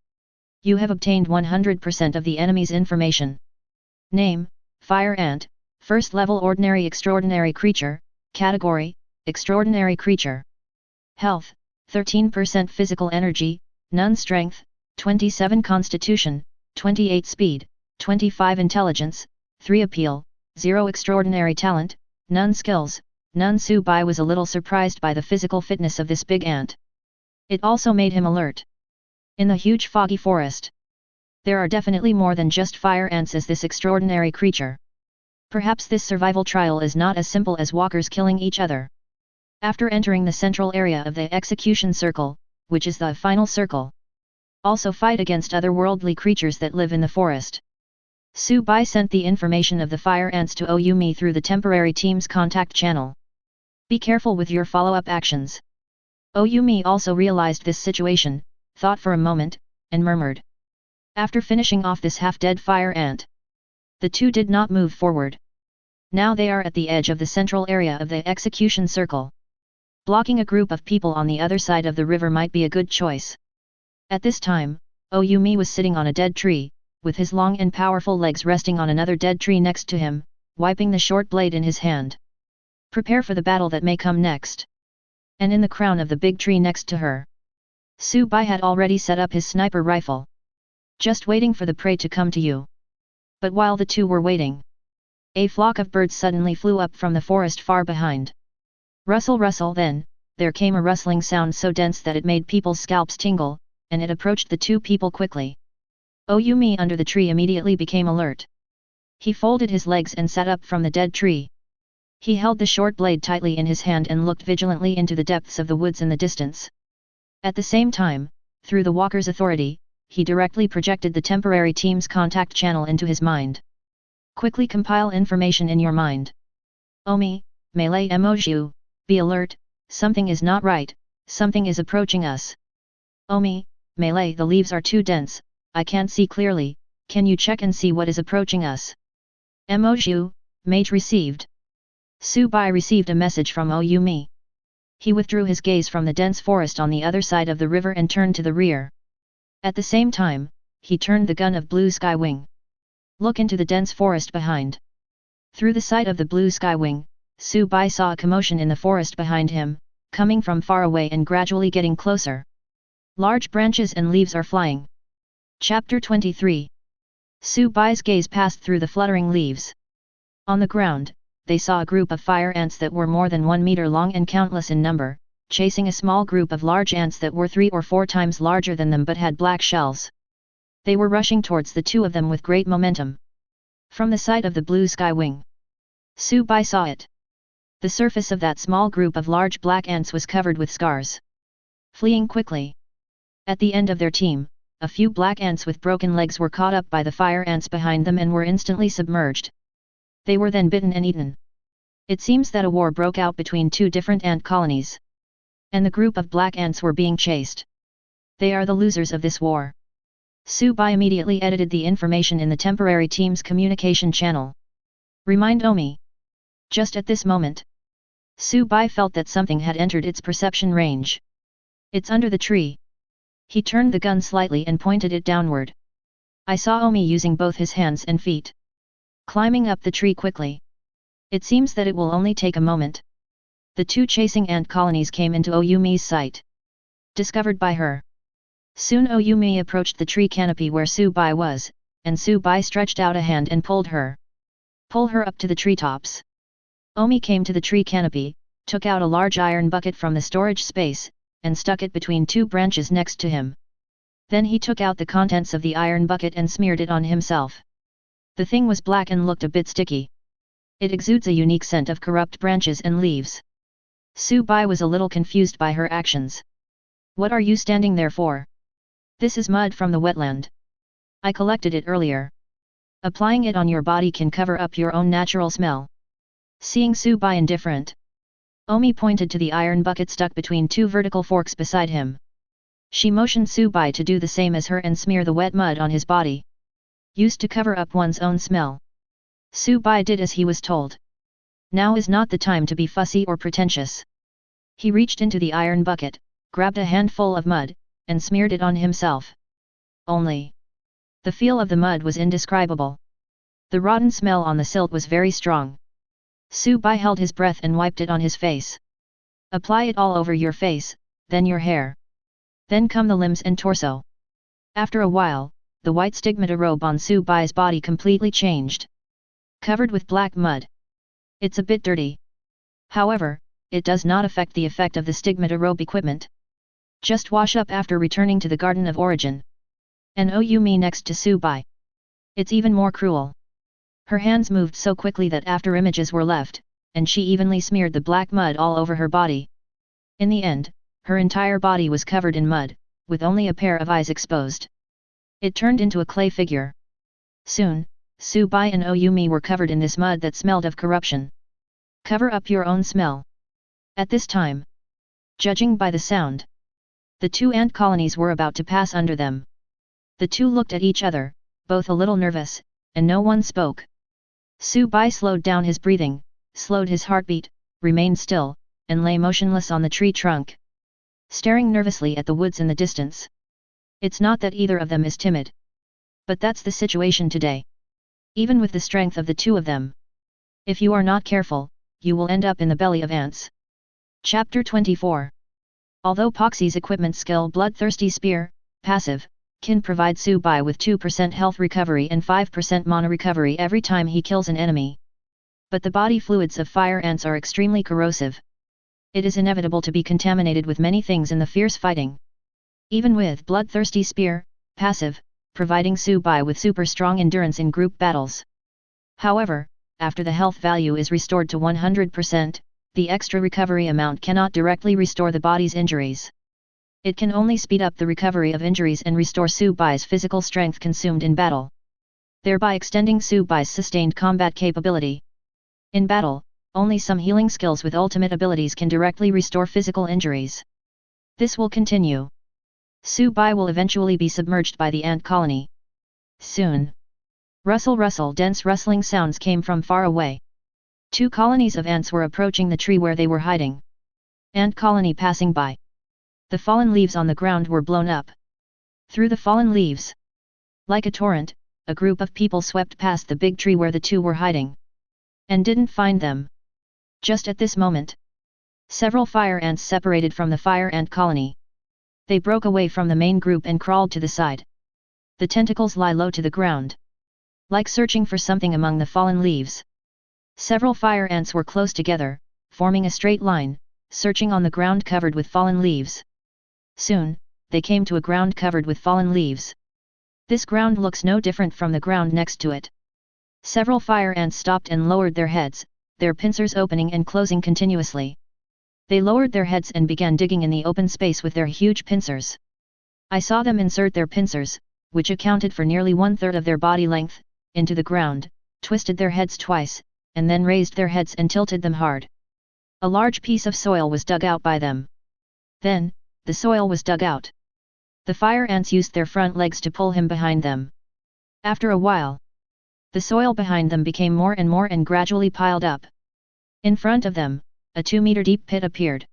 You have obtained 100% of the enemy's information. Name, Fire Ant, First Level Ordinary Extraordinary Creature, Category, Extraordinary Creature. Health, 13% Physical Energy, none Strength, 27 Constitution, 28 Speed, 25 Intelligence, 3 Appeal, 0 Extraordinary Talent, none Skills, none. Su Bai was a little surprised by the physical fitness of this big ant. It also made him alert. In the huge foggy forest, there are definitely more than just fire ants as this extraordinary creature. Perhaps this survival trial is not as simple as walkers killing each other. After entering the central area of the execution circle, which is the final circle, also fight against otherworldly creatures that live in the forest. Su Bai sent the information of the fire ants to Oyumi through the temporary team's contact channel. Be careful with your follow-up actions. Oyumi also realized this situation, thought for a moment, and murmured. After finishing off this half-dead fire ant, the two did not move forward. Now they are at the edge of the central area of the execution circle. Blocking a group of people on the other side of the river might be a good choice. At this time, Oyumi was sitting on a dead tree, with his long and powerful legs resting on another dead tree next to him, wiping the short blade in his hand. Prepare for the battle that may come next. And in the crown of the big tree next to her, Su Bai had already set up his sniper rifle, just waiting for the prey to come to you. But while the two were waiting, a flock of birds suddenly flew up from the forest far behind. Rustle rustle, then, there came a rustling sound so dense that it made people's scalps tingle, and it approached the two people quickly. Oyumi under the tree immediately became alert. He folded his legs and sat up from the dead tree. He held the short blade tightly in his hand and looked vigilantly into the depths of the woods in the distance. At the same time, through the walker's authority, he directly projected the temporary team's contact channel into his mind. Quickly compile information in your mind. Omi, melee emoju, be alert, something is not right, something is approaching us. Omi, melee, the leaves are too dense, I can't see clearly, can you check and see what is approaching us? Emoju, Mage received. Su Bai received a message from Oyumi. He withdrew his gaze from the dense forest on the other side of the river and turned to the rear. At the same time, he turned the gun of Blue Sky Wing. Look into the dense forest behind. Through the sight of the Blue Sky Wing, Su Bai saw a commotion in the forest behind him, coming from far away and gradually getting closer. Large branches and leaves are flying. Chapter 23. Su Bai's gaze passed through the fluttering leaves. On the ground, they saw a group of fire ants that were more than 1 meter long and countless in number, chasing a small group of large ants that were 3 or 4 times larger than them but had black shells. They were rushing towards the two of them with great momentum. From the side of the Blue Sky Wing, Su Bai saw it. The surface of that small group of large black ants was covered with scars. Fleeing quickly. At the end of their team, a few black ants with broken legs were caught up by the fire ants behind them and were instantly submerged. They were then bitten and eaten. It seems that a war broke out between 2 different ant colonies, and the group of black ants were being chased. They are the losers of this war. Su Bai immediately edited the information in the temporary team's communication channel. Remind Omi. Just at this moment, Su Bai felt that something had entered its perception range. It's under the tree. He turned the gun slightly and pointed it downward. I saw Omi using both his hands and feet, climbing up the tree quickly. It seems that it will only take a moment. The 2 chasing ant colonies came into Oyumi's sight. Discovered by her. Soon Oyumi approached the tree canopy where Su Bai was, and Su Bai stretched out a hand and pulled her. Pull her up to the treetops. Omi came to the tree canopy, took out a large iron bucket from the storage space, and stuck it between 2 branches next to him. Then he took out the contents of the iron bucket and smeared it on himself. The thing was black and looked a bit sticky. It exudes a unique scent of corrupt branches and leaves. Su Bai was a little confused by her actions. What are you standing there for? This is mud from the wetland. I collected it earlier. Applying it on your body can cover up your own natural smell. Seeing Su Bai indifferent, Omi pointed to the iron bucket stuck between 2 vertical forks beside him. She motioned Su Bai to do the same as her and smear the wet mud on his body. Used to cover up one's own smell. Su Bai did as he was told. Now is not the time to be fussy or pretentious. He reached into the iron bucket, grabbed a handful of mud, and smeared it on himself. Only, the feel of the mud was indescribable. The rotten smell on the silt was very strong. Su Bai held his breath and wiped it on his face. Apply it all over your face, then your hair. Then come the limbs and torso. After a while, the white stigmata robe on Su Bai's body completely changed. Covered with black mud. It's a bit dirty. However, it does not affect the effect of the stigmata robe equipment. Just wash up after returning to the Garden of Origin. And oh you me next to Subai. It's even more cruel. Her hands moved so quickly that after images were left, and she evenly smeared the black mud all over her body. In the end, her entire body was covered in mud, with only a pair of eyes exposed. It turned into a clay figure. Soon, Subai and Oyumi were covered in this mud that smelled of corruption. Cover up your own smell. At this time, judging by the sound, the two ant colonies were about to pass under them. The two looked at each other, both a little nervous, and no one spoke. Subai slowed down his breathing, slowed his heartbeat, remained still, and lay motionless on the tree trunk, staring nervously at the woods in the distance. It's not that either of them is timid. But that's the situation today. Even with the strength of the two of them, if you are not careful, you will end up in the belly of ants. Chapter 24. Although Poxy's equipment skill Bloodthirsty Spear, passive, can provide Subai with 2% health recovery and 5% mana recovery every time he kills an enemy. But the body fluids of fire ants are extremely corrosive. It is inevitable to be contaminated with many things in the fierce fighting. Even with Bloodthirsty Spear, passive, providing Subai with super strong endurance in group battles. However, after the health value is restored to 100%, the extra recovery amount cannot directly restore the body's injuries. It can only speed up the recovery of injuries and restore Subai's physical strength consumed in battle, thereby extending Subai's sustained combat capability. In battle, only some healing skills with ultimate abilities can directly restore physical injuries. This will continue. Subai will eventually be submerged by the ant colony. Soon. Rustle rustle, dense rustling sounds came from far away. Two colonies of ants were approaching the tree where they were hiding. Ant colony passing by. The fallen leaves on the ground were blown up. Through the fallen leaves, like a torrent, a group of people swept past the big tree where the two were hiding. And didn't find them. Just at this moment, several fire ants separated from the fire ant colony. They broke away from the main group and crawled to the side. The tentacles lie low to the ground, like searching for something among the fallen leaves. Several fire ants were close together, forming a straight line, searching on the ground covered with fallen leaves. Soon, they came to a ground covered with fallen leaves. This ground looks no different from the ground next to it. Several fire ants stopped and lowered their heads, their pincers opening and closing continuously. They lowered their heads and began digging in the open space with their huge pincers. I saw them insert their pincers, which accounted for nearly 1/3 of their body length, into the ground, twisted their heads twice, and then raised their heads and tilted them hard. A large piece of soil was dug out by them. Then, the soil was dug out. The fire ants used their front legs to pull him behind them. After a while, the soil behind them became more and gradually piled up. In front of them, a 2-meter deep pit appeared.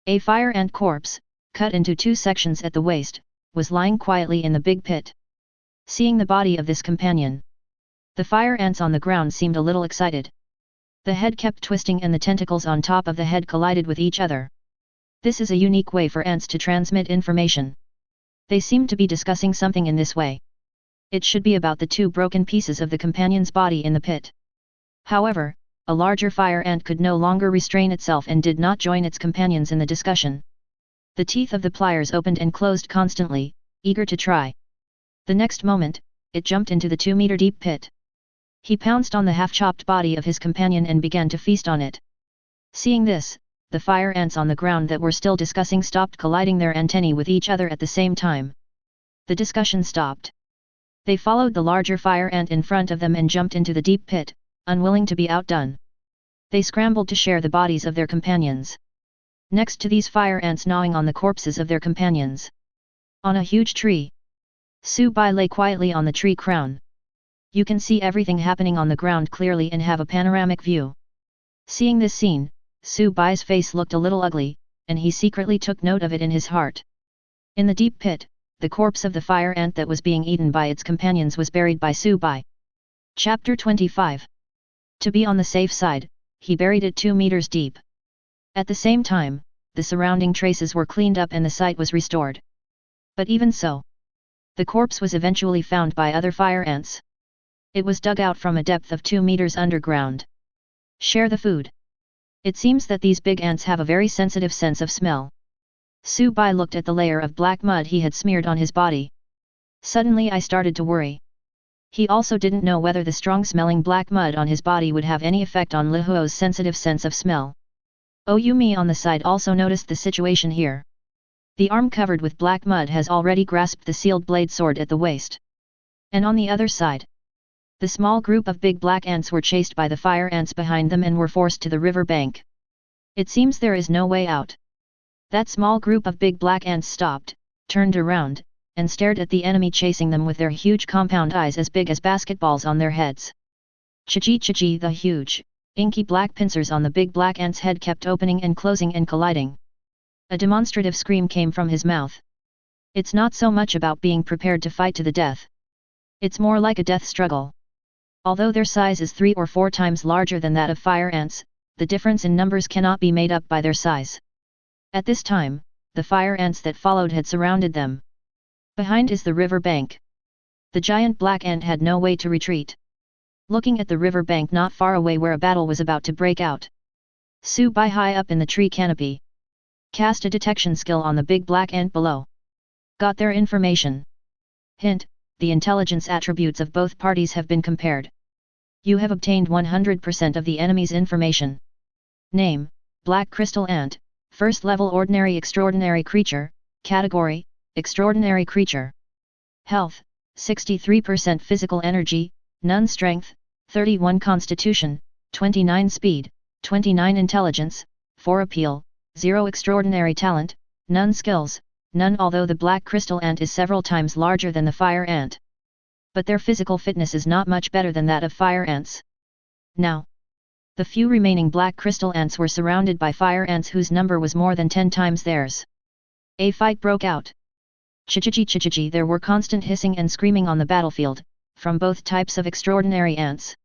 A fire ant corpse, cut into 2 sections at the waist, was lying quietly in the big pit. Seeing the body of this companion, the fire ants on the ground seemed a little excited. The head kept twisting and the tentacles on top of the head collided with each other. This is a unique way for ants to transmit information. They seem to be discussing something in this way. It should be about the 2 broken pieces of the companion's body in the pit. However, a larger fire ant could no longer restrain itself and did not join its companions in the discussion. The teeth of the pliers opened and closed constantly, eager to try. The next moment, it jumped into the 2-meter deep pit. He pounced on the half-chopped body of his companion and began to feast on it. Seeing this, the fire ants on the ground that were still discussing stopped colliding their antennae with each other at the same time. The discussion stopped. They followed the larger fire ant in front of them and jumped into the deep pit, unwilling to be outdone. They scrambled to share the bodies of their companions. Next to these fire ants gnawing on the corpses of their companions. On a huge tree, Subai lay quietly on the tree crown. You can see everything happening on the ground clearly and have a panoramic view. Seeing this scene, Subai's face looked a little ugly, and he secretly took note of it in his heart. In the deep pit, the corpse of the fire ant that was being eaten by its companions was buried by Subai. Chapter 25. To be on the safe side, he buried it 2 meters deep. At the same time, the surrounding traces were cleaned up and the site was restored. But even so, the corpse was eventually found by other fire ants. It was dug out from a depth of 2 meters underground. Share the food. It seems that these big ants have a very sensitive sense of smell. Su Bai looked at the layer of black mud he had smeared on his body. Suddenly I started to worry. He also didn't know whether the strong-smelling black mud on his body would have any effect on Li Huo's sensitive sense of smell. Yumi on the side also noticed the situation here. The arm covered with black mud has already grasped the sealed blade sword at the waist. And on the other side, the small group of big black ants were chased by the fire ants behind them and were forced to the river bank. It seems there is no way out. That small group of big black ants stopped, turned around, and stared at the enemy chasing them with their huge compound eyes as big as basketballs on their heads. Chichi, the huge, inky black pincers on the big black ant's head kept opening and closing and colliding. A demonstrative scream came from his mouth. It's not so much about being prepared to fight to the death. It's more like a death struggle. Although their size is 3 or 4 times larger than that of fire ants, the difference in numbers cannot be made up by their size. At this time, the fire ants that followed had surrounded them. Behind is the river bank. The giant black ant had no way to retreat. Looking at the river bank not far away where a battle was about to break out, Su Bai high up in the tree canopy cast a detection skill on the big black ant below. Got their information. Hint, the intelligence attributes of both parties have been compared. You have obtained 100% of the enemy's information. Name, Black Crystal Ant, First Level Ordinary Extraordinary Creature, Category, Extraordinary Creature. Health, 63% Physical Energy, none Strength, 31 Constitution, 29 Speed, 29 Intelligence, 4 Appeal, 0 Extraordinary Talent, none Skills, none. Although the black crystal ant is several times larger than the fire ant, but their physical fitness is not much better than that of fire ants. Now, the few remaining black crystal ants were surrounded by fire ants whose number was more than 10 times theirs. A fight broke out. Chichichi, there were constant hissing and screaming on the battlefield, from both types of extraordinary ants.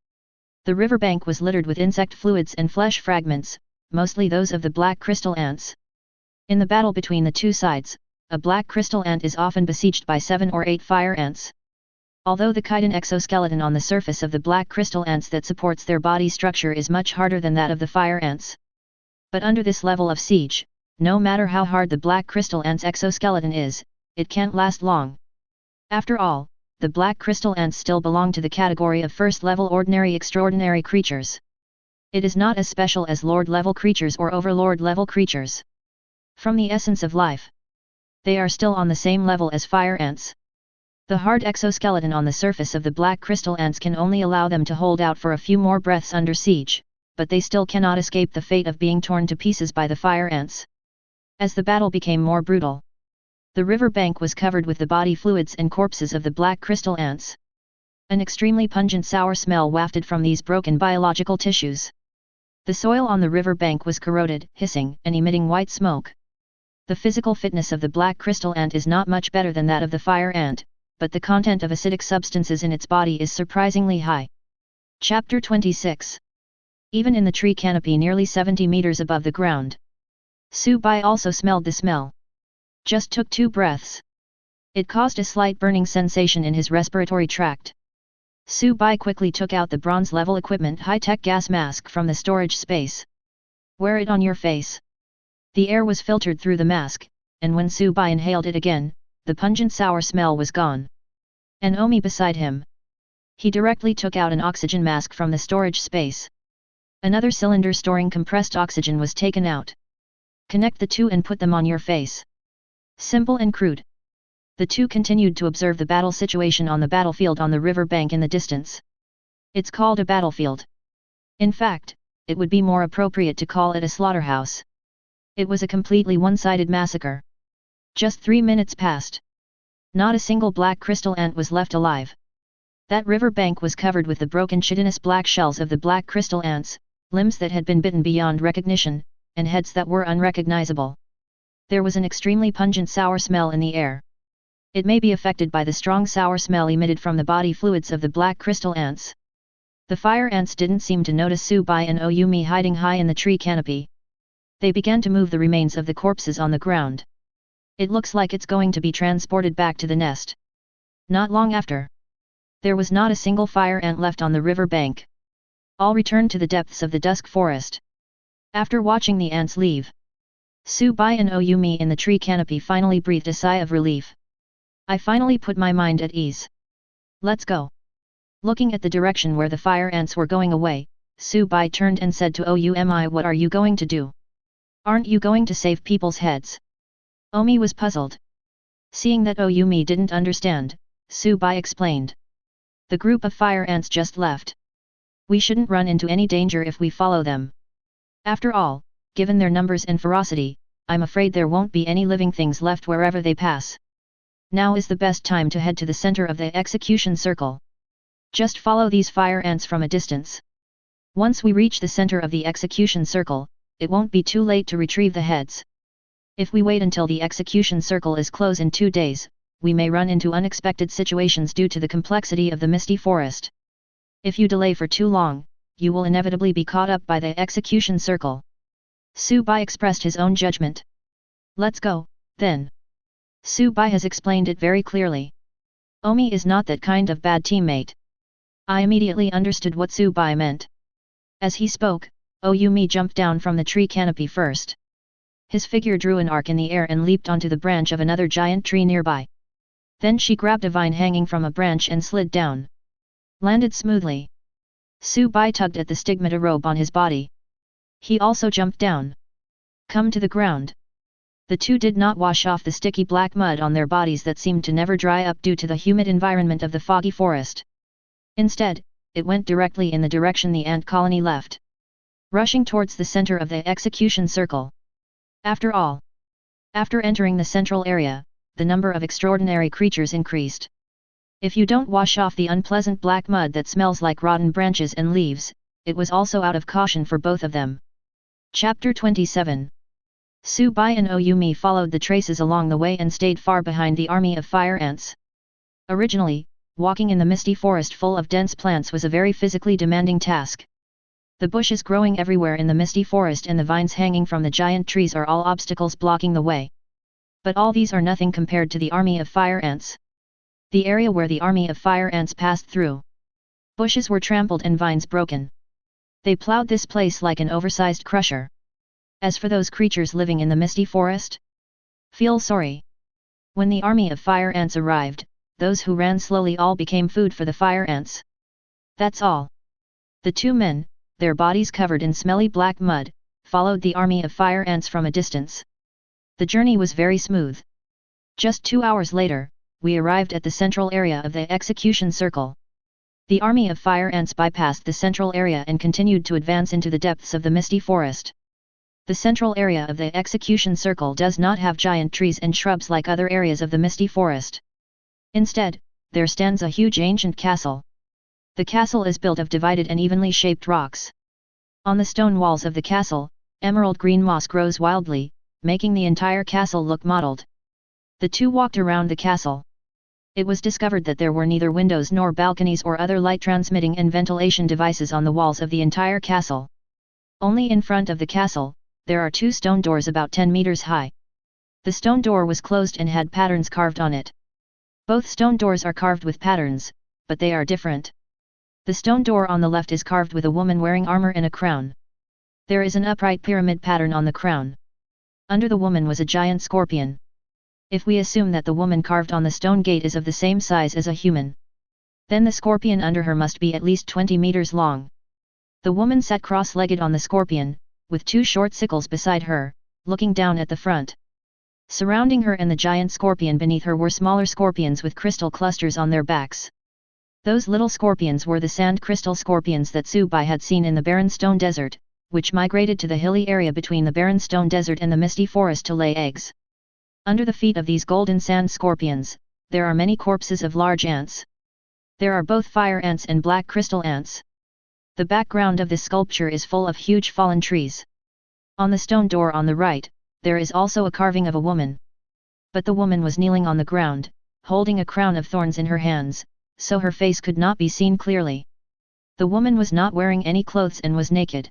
The riverbank was littered with insect fluids and flesh fragments, mostly those of the black crystal ants. In the battle between the two sides, a black crystal ant is often besieged by 7 or 8 fire ants. Although the chitin exoskeleton on the surface of the black crystal ants that supports their body structure is much harder than that of the fire ants. But under this level of siege, no matter how hard the black crystal ant's exoskeleton is, it can't last long. After all, the black crystal ants still belong to the category of first-level ordinary extraordinary creatures. It is not as special as lord-level creatures or overlord-level creatures. From the essence of life, they are still on the same level as fire ants. The hard exoskeleton on the surface of the black crystal ants can only allow them to hold out for a few more breaths under siege, but they still cannot escape the fate of being torn to pieces by the fire ants. As the battle became more brutal, the river bank was covered with the body fluids and corpses of the black crystal ants. An extremely pungent sour smell wafted from these broken biological tissues. The soil on the river bank was corroded, hissing, and emitting white smoke. The physical fitness of the black crystal ant is not much better than that of the fire ant, but the content of acidic substances in its body is surprisingly high. Chapter 26. Even in the tree canopy nearly 70 meters above the ground, Su Bai also smelled the smell. Just took 2 breaths. It caused a slight burning sensation in his respiratory tract. Su Bai quickly took out the bronze-level equipment high-tech gas mask from the storage space. Wear it on your face. The air was filtered through the mask, and when Su Bai inhaled it again, the pungent sour smell was gone. And Omi beside him. He directly took out an oxygen mask from the storage space. Another cylinder storing compressed oxygen was taken out. Connect the two and put them on your face. Simple and crude. The two continued to observe the battle situation on the battlefield on the river bank in the distance. It's called a battlefield. In fact, it would be more appropriate to call it a slaughterhouse. It was a completely one-sided massacre. Just 3 minutes passed. Not a single black crystal ant was left alive. That river bank was covered with the broken chitinous black shells of the black crystal ants, limbs that had been bitten beyond recognition, and heads that were unrecognizable. There was an extremely pungent sour smell in the air. It may be affected by the strong sour smell emitted from the body fluids of the black crystal ants. The fire ants didn't seem to notice Su Bai and Oyumi hiding high in the tree canopy. They began to move the remains of the corpses on the ground. It looks like it's going to be transported back to the nest. Not long after, there was not a single fire ant left on the river bank. All returned to the depths of the dusk forest. After watching the ants leave, Su-bai and Oyumi in the tree canopy finally breathed a sigh of relief. I finally put my mind at ease. Let's go. Looking at the direction where the fire ants were going away, Su-bai turned and said to Oyumi, what are you going to do? Aren't you going to save people's heads? Omi was puzzled. Seeing that Oyumi didn't understand, Su-bai explained. The group of fire ants just left. We shouldn't run into any danger if we follow them. After all, given their numbers and ferocity, I'm afraid there won't be any living things left wherever they pass. Now is the best time to head to the center of the execution circle. Just follow these fire ants from a distance. Once we reach the center of the execution circle, it won't be too late to retrieve the heads. If we wait until the execution circle is closed in 2 days, we may run into unexpected situations due to the complexity of the misty forest. If you delay for too long, you will inevitably be caught up by the execution circle. Su-bai expressed his own judgment. Let's go, then. Su-bai has explained it very clearly. Omi is not that kind of bad teammate. I immediately understood what Su-bai meant. As he spoke, Oyumi jumped down from the tree canopy first. His figure drew an arc in the air and leaped onto the branch of another giant tree nearby. Then she grabbed a vine hanging from a branch and slid down. Landed smoothly. Su-bai tugged at the stigmata robe on his body. He also jumped down. Come to the ground. The two did not wash off the sticky black mud on their bodies that seemed to never dry up due to the humid environment of the foggy forest. Instead, it went directly in the direction the ant colony left. Rushing towards the center of the execution circle. After all. After entering the central area, the number of extraordinary creatures increased. If you don't wash off the unpleasant black mud that smells like rotten branches and leaves, it was also out of caution for both of them. Chapter 27. Su-bai and Oyumi followed the traces along the way and stayed far behind the army of fire ants. Originally, walking in the misty forest full of dense plants was a very physically demanding task. The bushes growing everywhere in the misty forest and the vines hanging from the giant trees are all obstacles blocking the way. But all these are nothing compared to the army of fire ants. The area where the army of fire ants passed through. Bushes were trampled and vines broken. They plowed this place like an oversized crusher. As for those creatures living in the misty forest? Feel sorry. When the army of fire ants arrived, those who ran slowly all became food for the fire ants. That's all. The two men, their bodies covered in smelly black mud, followed the army of fire ants from a distance. The journey was very smooth. Just 2 hours later, we arrived at the central area of the execution circle. The army of fire ants bypassed the central area and continued to advance into the depths of the misty forest. The central area of the execution circle does not have giant trees and shrubs like other areas of the misty forest. Instead, there stands a huge ancient castle. The castle is built of divided and evenly shaped rocks. On the stone walls of the castle, emerald green moss grows wildly, making the entire castle look mottled. The two walked around the castle. It was discovered that there were neither windows nor balconies or other light transmitting and ventilation devices on the walls of the entire castle. Only in front of the castle, there are 2 stone doors about 10 meters high. The stone door was closed and had patterns carved on it. Both stone doors are carved with patterns, but they are different. The stone door on the left is carved with a woman wearing armor and a crown. There is an upright pyramid pattern on the crown. Under the woman was a giant scorpion. If we assume that the woman carved on the stone gate is of the same size as a human, then the scorpion under her must be at least 20 meters long. The woman sat cross-legged on the scorpion, with 2 short sickles beside her, looking down at the front. Surrounding her and the giant scorpion beneath her were smaller scorpions with crystal clusters on their backs. Those little scorpions were the sand crystal scorpions that Su-bai had seen in the barren stone desert, which migrated to the hilly area between the barren stone desert and the misty forest to lay eggs. Under the feet of these golden sand scorpions, there are many corpses of large ants. There are both fire ants and black crystal ants. The background of this sculpture is full of huge fallen trees. On the stone door on the right, there is also a carving of a woman. But the woman was kneeling on the ground, holding a crown of thorns in her hands, so her face could not be seen clearly. The woman was not wearing any clothes and was naked.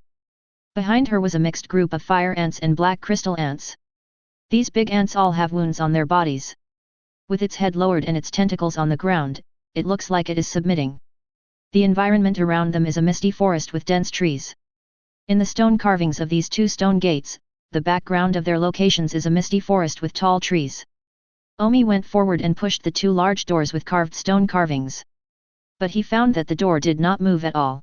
Behind her was a mixed group of fire ants and black crystal ants. These big ants all have wounds on their bodies. With its head lowered and its tentacles on the ground, it looks like it is submitting. The environment around them is a misty forest with dense trees. In the stone carvings of these 2 stone gates, the background of their locations is a misty forest with tall trees. Omi went forward and pushed the 2 large doors with carved stone carvings. But he found that the door did not move at all.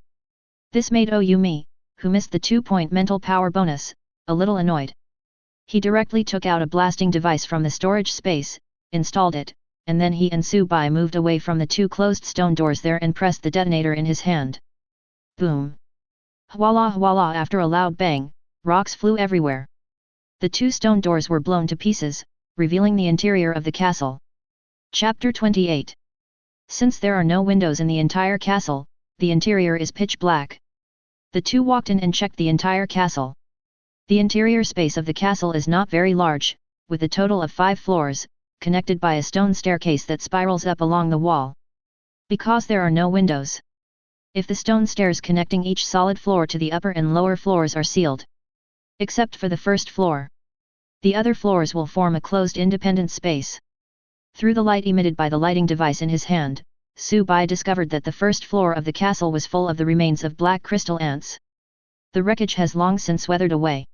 This made Oyumi, who missed the 2-point mental power bonus, a little annoyed. He directly took out a blasting device from the storage space, installed it, and then he and Subai moved away from the 2 closed stone doors there and pressed the detonator in his hand. Boom! Hwala hwala! After a loud bang, rocks flew everywhere. The 2 stone doors were blown to pieces, revealing the interior of the castle. Chapter 28. Since there are no windows in the entire castle, the interior is pitch black. The 2 walked in and checked the entire castle. The interior space of the castle is not very large, with a total of 5 floors, connected by a stone staircase that spirals up along the wall. Because there are no windows, if the stone stairs connecting each solid floor to the upper and lower floors are sealed, except for the first floor, the other floors will form a closed independent space. Through the light emitted by the lighting device in his hand, Subai discovered that the first floor of the castle was full of the remains of black crystal ants. The wreckage has long since weathered away.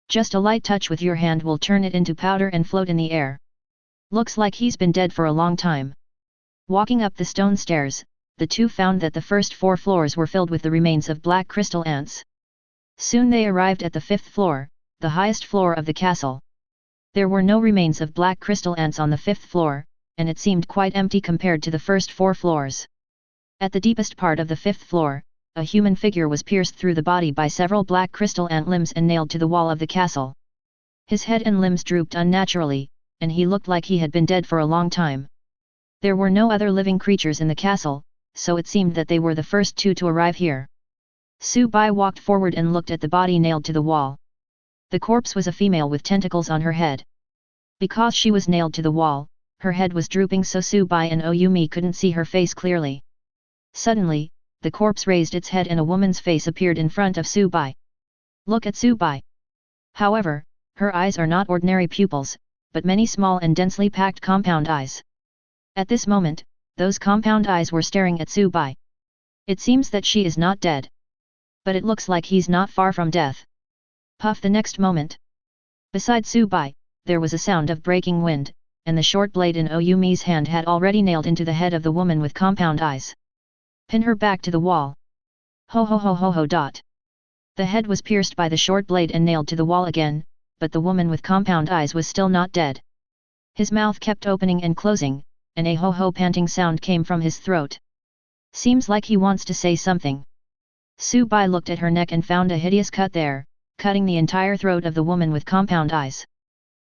Just a light touch with your hand will turn it into powder and float in the air. Looks like he's been dead for a long time. Walking up the stone stairs, the 2 found that the first 4 floors were filled with the remains of black crystal ants. Soon they arrived at the 5th floor, the highest floor of the castle. There were no remains of black crystal ants on the 5th floor, and it seemed quite empty compared to the first 4 floors. At the deepest part of the 5th floor, a human figure was pierced through the body by several black crystal ant limbs and nailed to the wall of the castle. His head and limbs drooped unnaturally, and he looked like he had been dead for a long time. There were no other living creatures in the castle, so it seemed that they were the first 2 to arrive here. Subai walked forward and looked at the body nailed to the wall. The corpse was a female with tentacles on her head. Because she was nailed to the wall, her head was drooping so Subai and Oyumi couldn't see her face clearly. Suddenly, the corpse raised its head and a woman's face appeared in front of Subai. Look at Subai. However, her eyes are not ordinary pupils, but many small and densely packed compound eyes. At this moment, those compound eyes were staring at Subai. It seems that she is not dead. But it looks like he's not far from death. Puff! The next moment, beside Subai, there was a sound of breaking wind, and the short blade in Oyumi's hand had already nailed into the head of the woman with compound eyes. Pin her back to the wall. Ho ho ho ho ho dot. The head was pierced by the short blade and nailed to the wall again, but the woman with compound eyes was still not dead. His mouth kept opening and closing, and a ho ho panting sound came from his throat. Seems like he wants to say something. Subai looked at her neck and found a hideous cut there, cutting the entire throat of the woman with compound eyes.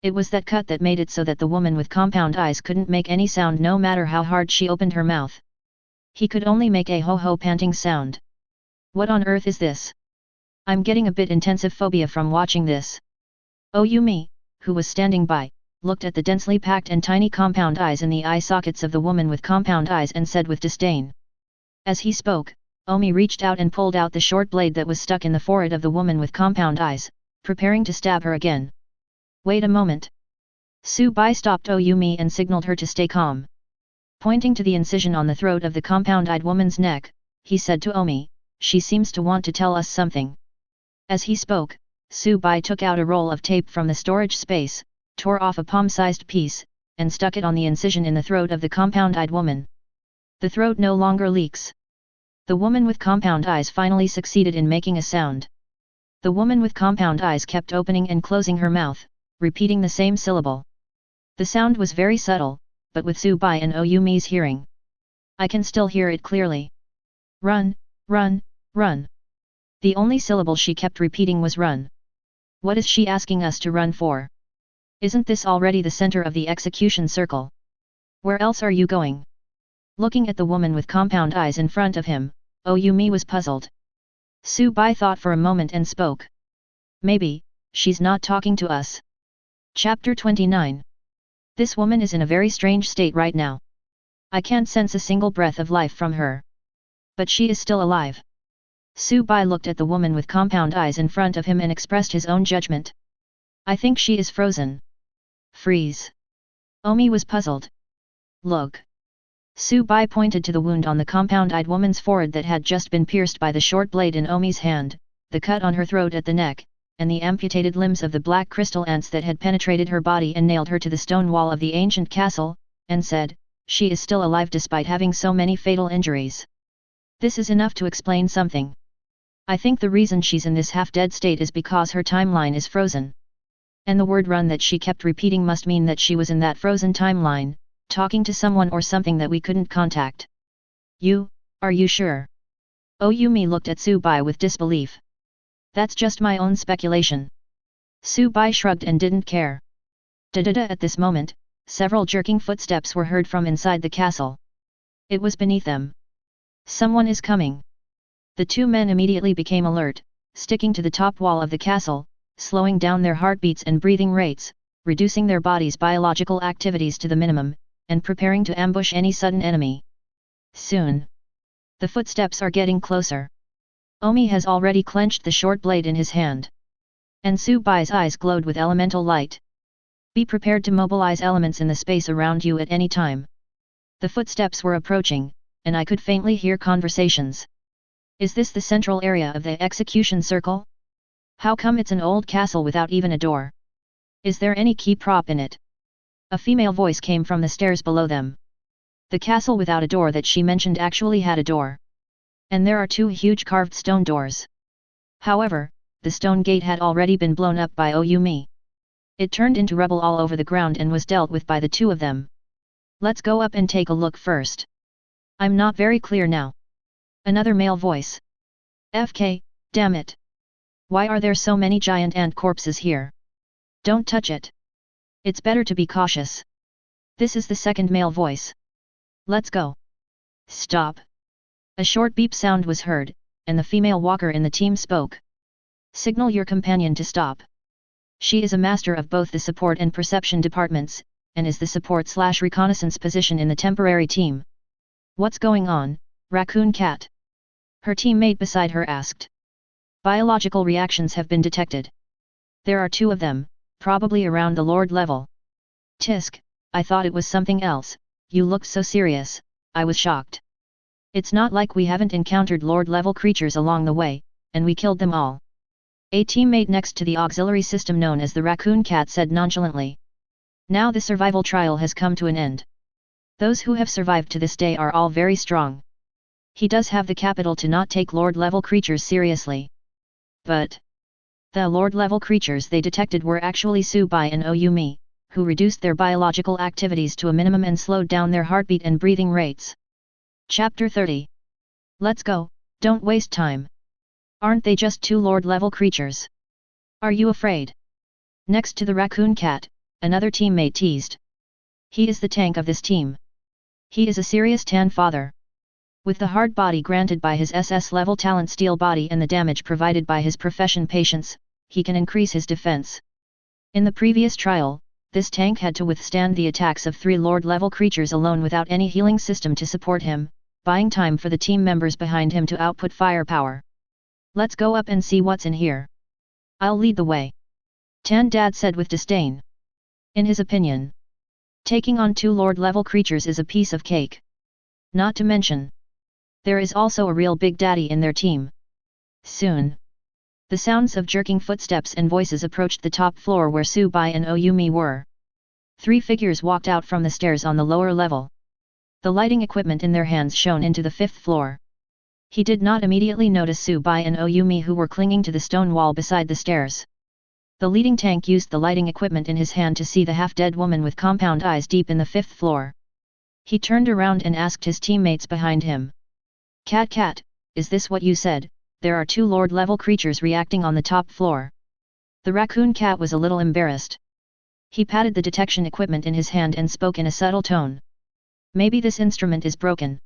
It was that cut that made it so that the woman with compound eyes couldn't make any sound no matter how hard she opened her mouth. He could only make a ho-ho panting sound. What on earth is this? I'm getting a bit intensive phobia from watching this. Oyumi, who was standing by, looked at the densely packed and tiny compound eyes in the eye sockets of the woman with compound eyes and said with disdain. As he spoke, Omi reached out and pulled out the short blade that was stuck in the forehead of the woman with compound eyes, preparing to stab her again. Wait a moment. Subai stopped Oyumi and signaled her to stay calm. Pointing to the incision on the throat of the compound-eyed woman's neck, he said to Omi, "She seems to want to tell us something." As he spoke, Subai took out a roll of tape from the storage space, tore off a palm-sized piece, and stuck it on the incision in the throat of the compound-eyed woman. The throat no longer leaks. The woman with compound eyes finally succeeded in making a sound. The woman with compound eyes kept opening and closing her mouth, repeating the same syllable. The sound was very subtle, but with Subai and Oyumi's hearing, I can still hear it clearly. Run, run, run. The only syllable she kept repeating was run. What is she asking us to run for? Isn't this already the center of the execution circle? Where else are you going? Looking at the woman with compound eyes in front of him, Oyumi was puzzled. Subai thought for a moment and spoke. Maybe, she's not talking to us. Chapter 29. This woman is in a very strange state right now. I can't sense a single breath of life from her. But she is still alive. Subai looked at the woman with compound eyes in front of him and expressed his own judgment. I think she is frozen. Freeze. Omi was puzzled. Look. Subai pointed to the wound on the compound-eyed woman's forehead that had just been pierced by the short blade in Omi's hand, the cut on her throat at the neck, and the amputated limbs of the black crystal ants that had penetrated her body and nailed her to the stone wall of the ancient castle, and said, "She is still alive despite having so many fatal injuries. This is enough to explain something. I think the reason she's in this half-dead state is because her timeline is frozen." And the word "run" that she kept repeating must mean that she was in that frozen timeline, talking to someone or something that we couldn't contact. Are you sure? Oyumi looked at Subai with disbelief. "That's just my own speculation." Subai shrugged and didn't care. At this moment, several jerking footsteps were heard from inside the castle. It was beneath them. "Someone is coming." The two men immediately became alert, sticking to the top wall of the castle, slowing down their heartbeats and breathing rates, reducing their body's biological activities to the minimum, and preparing to ambush any sudden enemy. Soon. The footsteps are getting closer. Omi has already clenched the short blade in his hand. And Subai's eyes glowed with elemental light. "Be prepared to mobilize elements in the space around you at any time." The footsteps were approaching, and I could faintly hear conversations. "Is this the central area of the execution circle? How come it's an old castle without even a door? Is there any key prop in it?" A female voice came from the stairs below them. The castle without a door that she mentioned actually had a door. And there are two huge carved stone doors. However, the stone gate had already been blown up by Oyumi. It turned into rubble all over the ground and was dealt with by the two of them. "Let's go up and take a look first." "I'm not very clear now." Another male voice. "FK, damn it. Why are there so many giant ant corpses here? Don't touch it. It's better to be cautious." This is the second male voice. "Let's go." "Stop." A short beep sound was heard, and the female walker in the team spoke. "Signal your companion to stop." She is a master of both the support and perception departments, and is the support/reconnaissance position in the temporary team. "What's going on, Raccoon Cat?" her teammate beside her asked. "Biological reactions have been detected. There are two of them, probably around the Lord level." "Tisk, I thought it was something else. You looked so serious, I was shocked." "It's not like we haven't encountered Lord-level creatures along the way, and we killed them all." A teammate next to the auxiliary system known as the Raccoon Cat said nonchalantly. "Now the survival trial has come to an end. Those who have survived to this day are all very strong. He does have the capital to not take Lord-level creatures seriously." But the Lord-level creatures they detected were actually Subai and Oyumi, who reduced their biological activities to a minimum and slowed down their heartbeat and breathing rates. Chapter 30. "Let's go, don't waste time. Aren't they just two Lord-level creatures? Are you afraid?" Next to the Raccoon Cat, another teammate teased. "He is the tank of this team. He is a serious Tan father. With the hard body granted by his SS-level talent steel body and the damage provided by his profession patience, he can increase his defense. In the previous trial, this tank had to withstand the attacks of 3 Lord-level creatures alone without any healing system to support him, buying time for the team members behind him to output firepower. Let's go up and see what's in here. I'll lead the way." Tan Dad said with disdain. In his opinion, taking on 2 Lord-level creatures is a piece of cake. Not to mention, there is also a real Big Daddy in their team. Soon, the sounds of jerking footsteps and voices approached the top floor where Subai and Oyumi were. 3 figures walked out from the stairs on the lower level. The lighting equipment in their hands shone into the 5th floor. He did not immediately notice Subai and Oyumi, who were clinging to the stone wall beside the stairs. The leading tank used the lighting equipment in his hand to see the half-dead woman with compound eyes deep in the 5th floor. He turned around and asked his teammates behind him. Cat, is this what you said? There are 2 Lord-level creatures reacting on the top floor." The Raccoon Cat was a little embarrassed. He patted the detection equipment in his hand and spoke in a subtle tone. "Maybe this instrument is broken."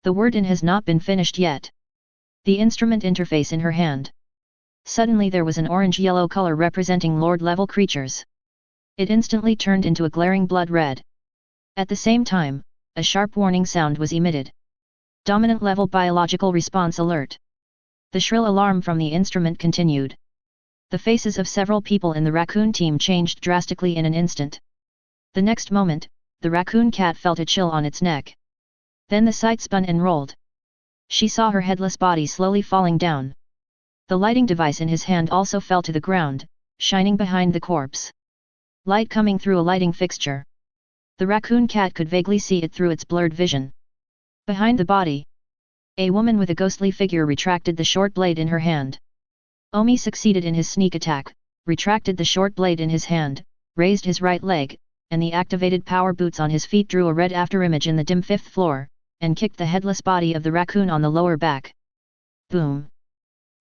The word "in" has not been finished yet. The instrument interface in her hand. Suddenly there was an orange-yellow color representing Lord-level creatures. It instantly turned into a glaring blood red. At the same time, a sharp warning sound was emitted. "Dominant level biological response alert." The shrill alarm from the instrument continued. The faces of several people in the Raccoon team changed drastically in an instant. The next moment, the Raccoon Cat felt a chill on its neck. Then the sight spun and rolled. She saw her headless body slowly falling down. The lighting device in his hand also fell to the ground, shining behind the corpse. Light coming through a lighting fixture. The raccoon cat could vaguely see it through its blurred vision. Behind the body, a woman with a ghostly figure retracted the short blade in her hand. Omi succeeded in his sneak attack, retracted the short blade in his hand, raised his right leg, and the activated power boots on his feet drew a red afterimage in the dim fifth floor, and kicked the headless body of the raccoon on the lower back. Boom!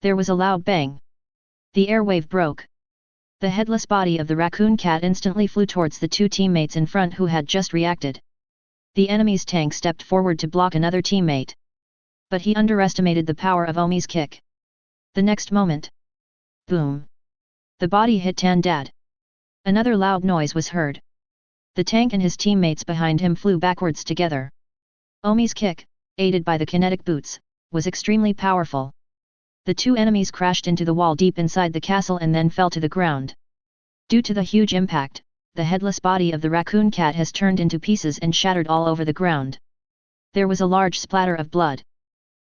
There was a loud bang. The airwave broke. The headless body of the raccoon cat instantly flew towards the two teammates in front who had just reacted. The enemy's tank stepped forward to block another teammate. But he underestimated the power of Omi's kick. The next moment. Boom! The body hit Tandad. Another loud noise was heard. The tank and his teammates behind him flew backwards together. Omi's kick, aided by the kinetic boots, was extremely powerful. The two enemies crashed into the wall deep inside the castle and then fell to the ground. Due to the huge impact, the headless body of the raccoon cat has turned into pieces and shattered all over the ground. There was a large splatter of blood.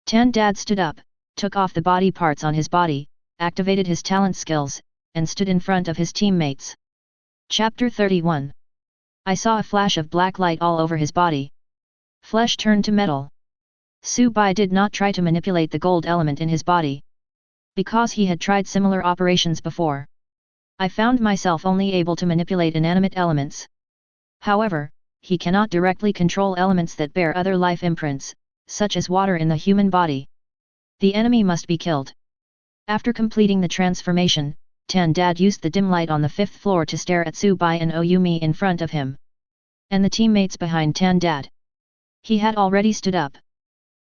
Tandad stood up, took off the body parts on his body, activated his talent skills, and stood in front of his teammates. Chapter 31. I saw a flash of black light all over his body. Flesh turned to metal. Su Bai did not try to manipulate the gold element in his body, because he had tried similar operations before. I found myself only able to manipulate inanimate elements. However, he cannot directly control elements that bear other life imprints, such as water in the human body. The enemy must be killed. After completing the transformation, Tandad used the dim light on the fifth floor to stare at Su Bai and Oyumi in front of him, and the teammates behind Tandad. He had already stood up.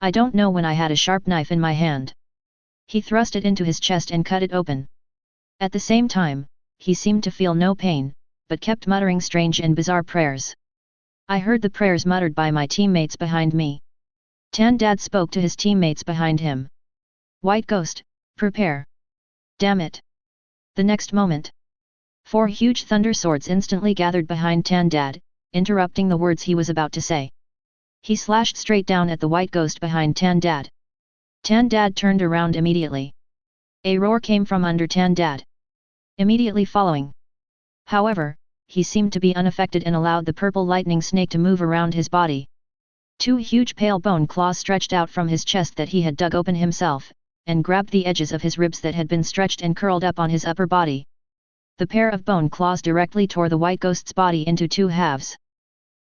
I don't know when I had a sharp knife in my hand. He thrust it into his chest and cut it open. At the same time, he seemed to feel no pain, but kept muttering strange and bizarre prayers. I heard the prayers muttered by my teammates behind me. Tandad spoke to his teammates behind him. White Ghost, prepare. Damn it. The next moment, 4 huge thunder swords instantly gathered behind Tandad, interrupting the words he was about to say. He slashed straight down at the white ghost behind Tandad. Tandad turned around immediately. A roar came from under Tandad, immediately following. However, he seemed to be unaffected and allowed the purple lightning snake to move around his body. 2 huge pale bone claws stretched out from his chest that he had dug open himself, and grabbed the edges of his ribs that had been stretched and curled up on his upper body. The pair of bone claws directly tore the white ghost's body into 2 halves.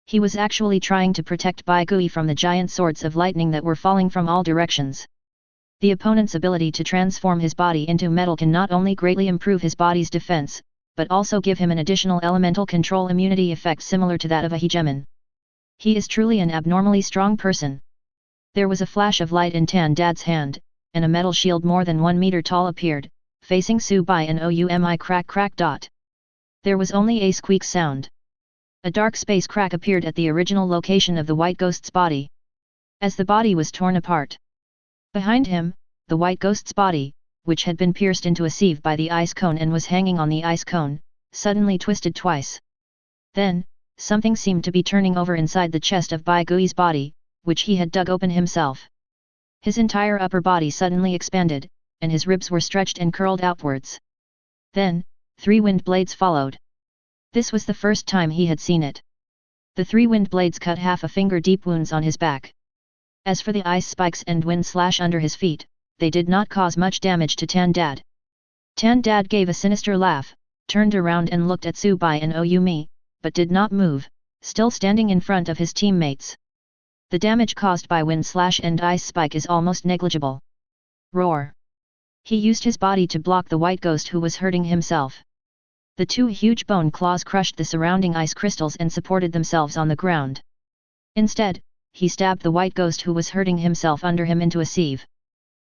He was actually trying to protect Bai Gui from the giant swords of lightning that were falling from all directions. The opponent's ability to transform his body into metal can not only greatly improve his body's defense, but also give him an additional elemental control immunity effect similar to that of a hegemon. He is truly an abnormally strong person. There was a flash of light in Tandad's hand, and a metal shield more than 1 meter tall appeared, facing Su Bai and Oyumi crack crack dot. There was only a squeak sound. A dark space crack appeared at the original location of the white ghost's body, as the body was torn apart. Behind him, the white ghost's body, which had been pierced into a sieve by the ice cone and was hanging on the ice cone, suddenly twisted twice. Then, something seemed to be turning over inside the chest of Bai Gui's body, which he had dug open himself. His entire upper body suddenly expanded, and his ribs were stretched and curled outwards. Then, 3 wind blades followed. This was the first time he had seen it. The 3 wind blades cut half a finger-deep wounds on his back. As for the ice spikes and wind slash under his feet, they did not cause much damage to Tandad. Tandad gave a sinister laugh, turned around and looked at Su Bai and Oyumi, but did not move, still standing in front of his teammates. The damage caused by wind slash and ice spike is almost negligible. Roar! He used his body to block the white ghost who was hurting himself. The 2 huge bone claws crushed the surrounding ice crystals and supported themselves on the ground. Instead, he stabbed the white ghost who was hurting himself under him into a sieve.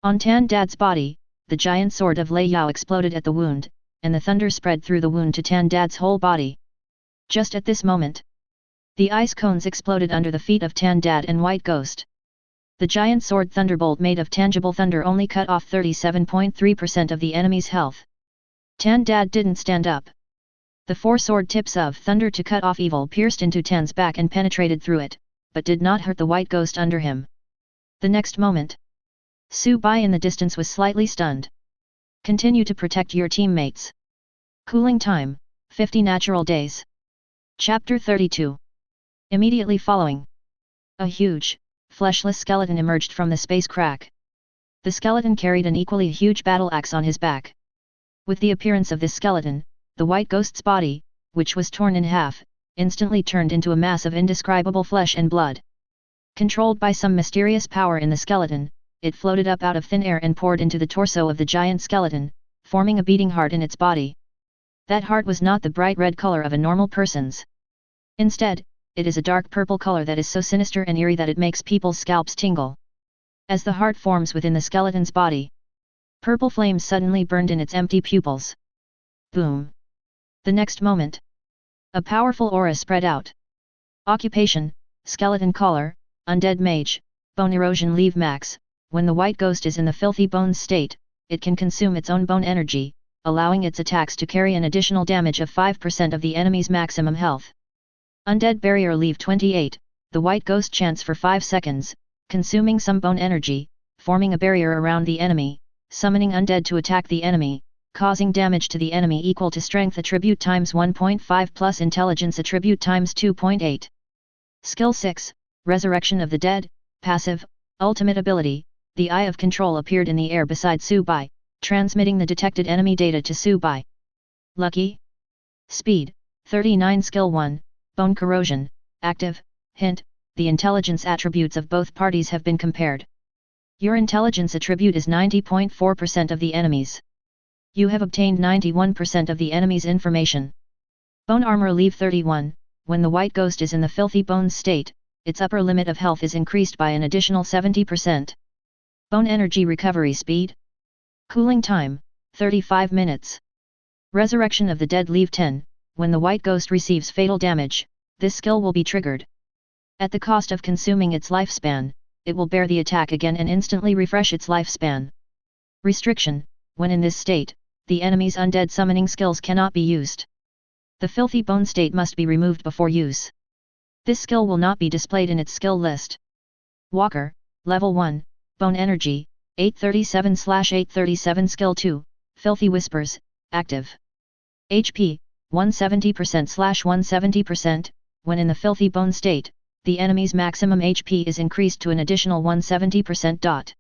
On Tandad's body, the giant sword of Lei Yao exploded at the wound, and the thunder spread through the wound to Tandad's whole body. Just at this moment, the ice cones exploded under the feet of Tandad and white ghost. The giant sword thunderbolt made of tangible thunder only cut off 37.3% of the enemy's health. Tandad didn't stand up. The 4 sword tips of thunder to cut off evil pierced into Tan's back and penetrated through it, but did not hurt the white ghost under him. The next moment, Su Bai in the distance was slightly stunned. Continue to protect your teammates. Cooling time, 50 natural days. Chapter 32. Immediately following, a huge, fleshless skeleton emerged from the space crack. The skeleton carried an equally huge battle axe on his back. With the appearance of this skeleton, the white ghost's body, which was torn in half, instantly turned into a mass of indescribable flesh and blood. Controlled by some mysterious power in the skeleton, it floated up out of thin air and poured into the torso of the giant skeleton, forming a beating heart in its body. That heart was not the bright red color of a normal person's. Instead, it is a dark purple color that is so sinister and eerie that it makes people's scalps tingle. As the heart forms within the skeleton's body, purple flames suddenly burned in its empty pupils. Boom! The next moment, a powerful aura spread out. Occupation, skeleton caller, undead mage, bone erosion leave max. When the white ghost is in the filthy bones state, it can consume its own bone energy, allowing its attacks to carry an additional damage of 5% of the enemy's maximum health. Undead barrier leave 28, the white ghost chants for 5 seconds, consuming some bone energy, forming a barrier around the enemy, summoning undead to attack the enemy, causing damage to the enemy equal to strength attribute times 1.5 plus intelligence attribute times 2.8. Skill 6, Resurrection of the Dead, passive, ultimate ability. The Eye of Control appeared in the air beside Subai, transmitting the detected enemy data to Subai. Lucky. Speed, 39. Skill 1, Bone Corrosion, active. Hint, the intelligence attributes of both parties have been compared. Your intelligence attribute is 90.4% of the enemy's. You have obtained 91% of the enemy's information. Bone Armor leave 31, when the white ghost is in the filthy bones state, its upper limit of health is increased by an additional 70%. Bone Energy Recovery Speed. Cooling time, 35 minutes. Resurrection of the Dead leave 10, when the white ghost receives fatal damage, this skill will be triggered. At the cost of consuming its lifespan, it will bear the attack again and instantly refresh its lifespan. Restriction, when in this state, the enemy's undead summoning skills cannot be used. The filthy bone state must be removed before use. This skill will not be displayed in its skill list. Walker, Level 1, Bone Energy, 837/837. Skill 2, Filthy Whispers, active. HP, 170%/170%, when in the filthy bone state, the enemy's maximum HP is increased to an additional 170%.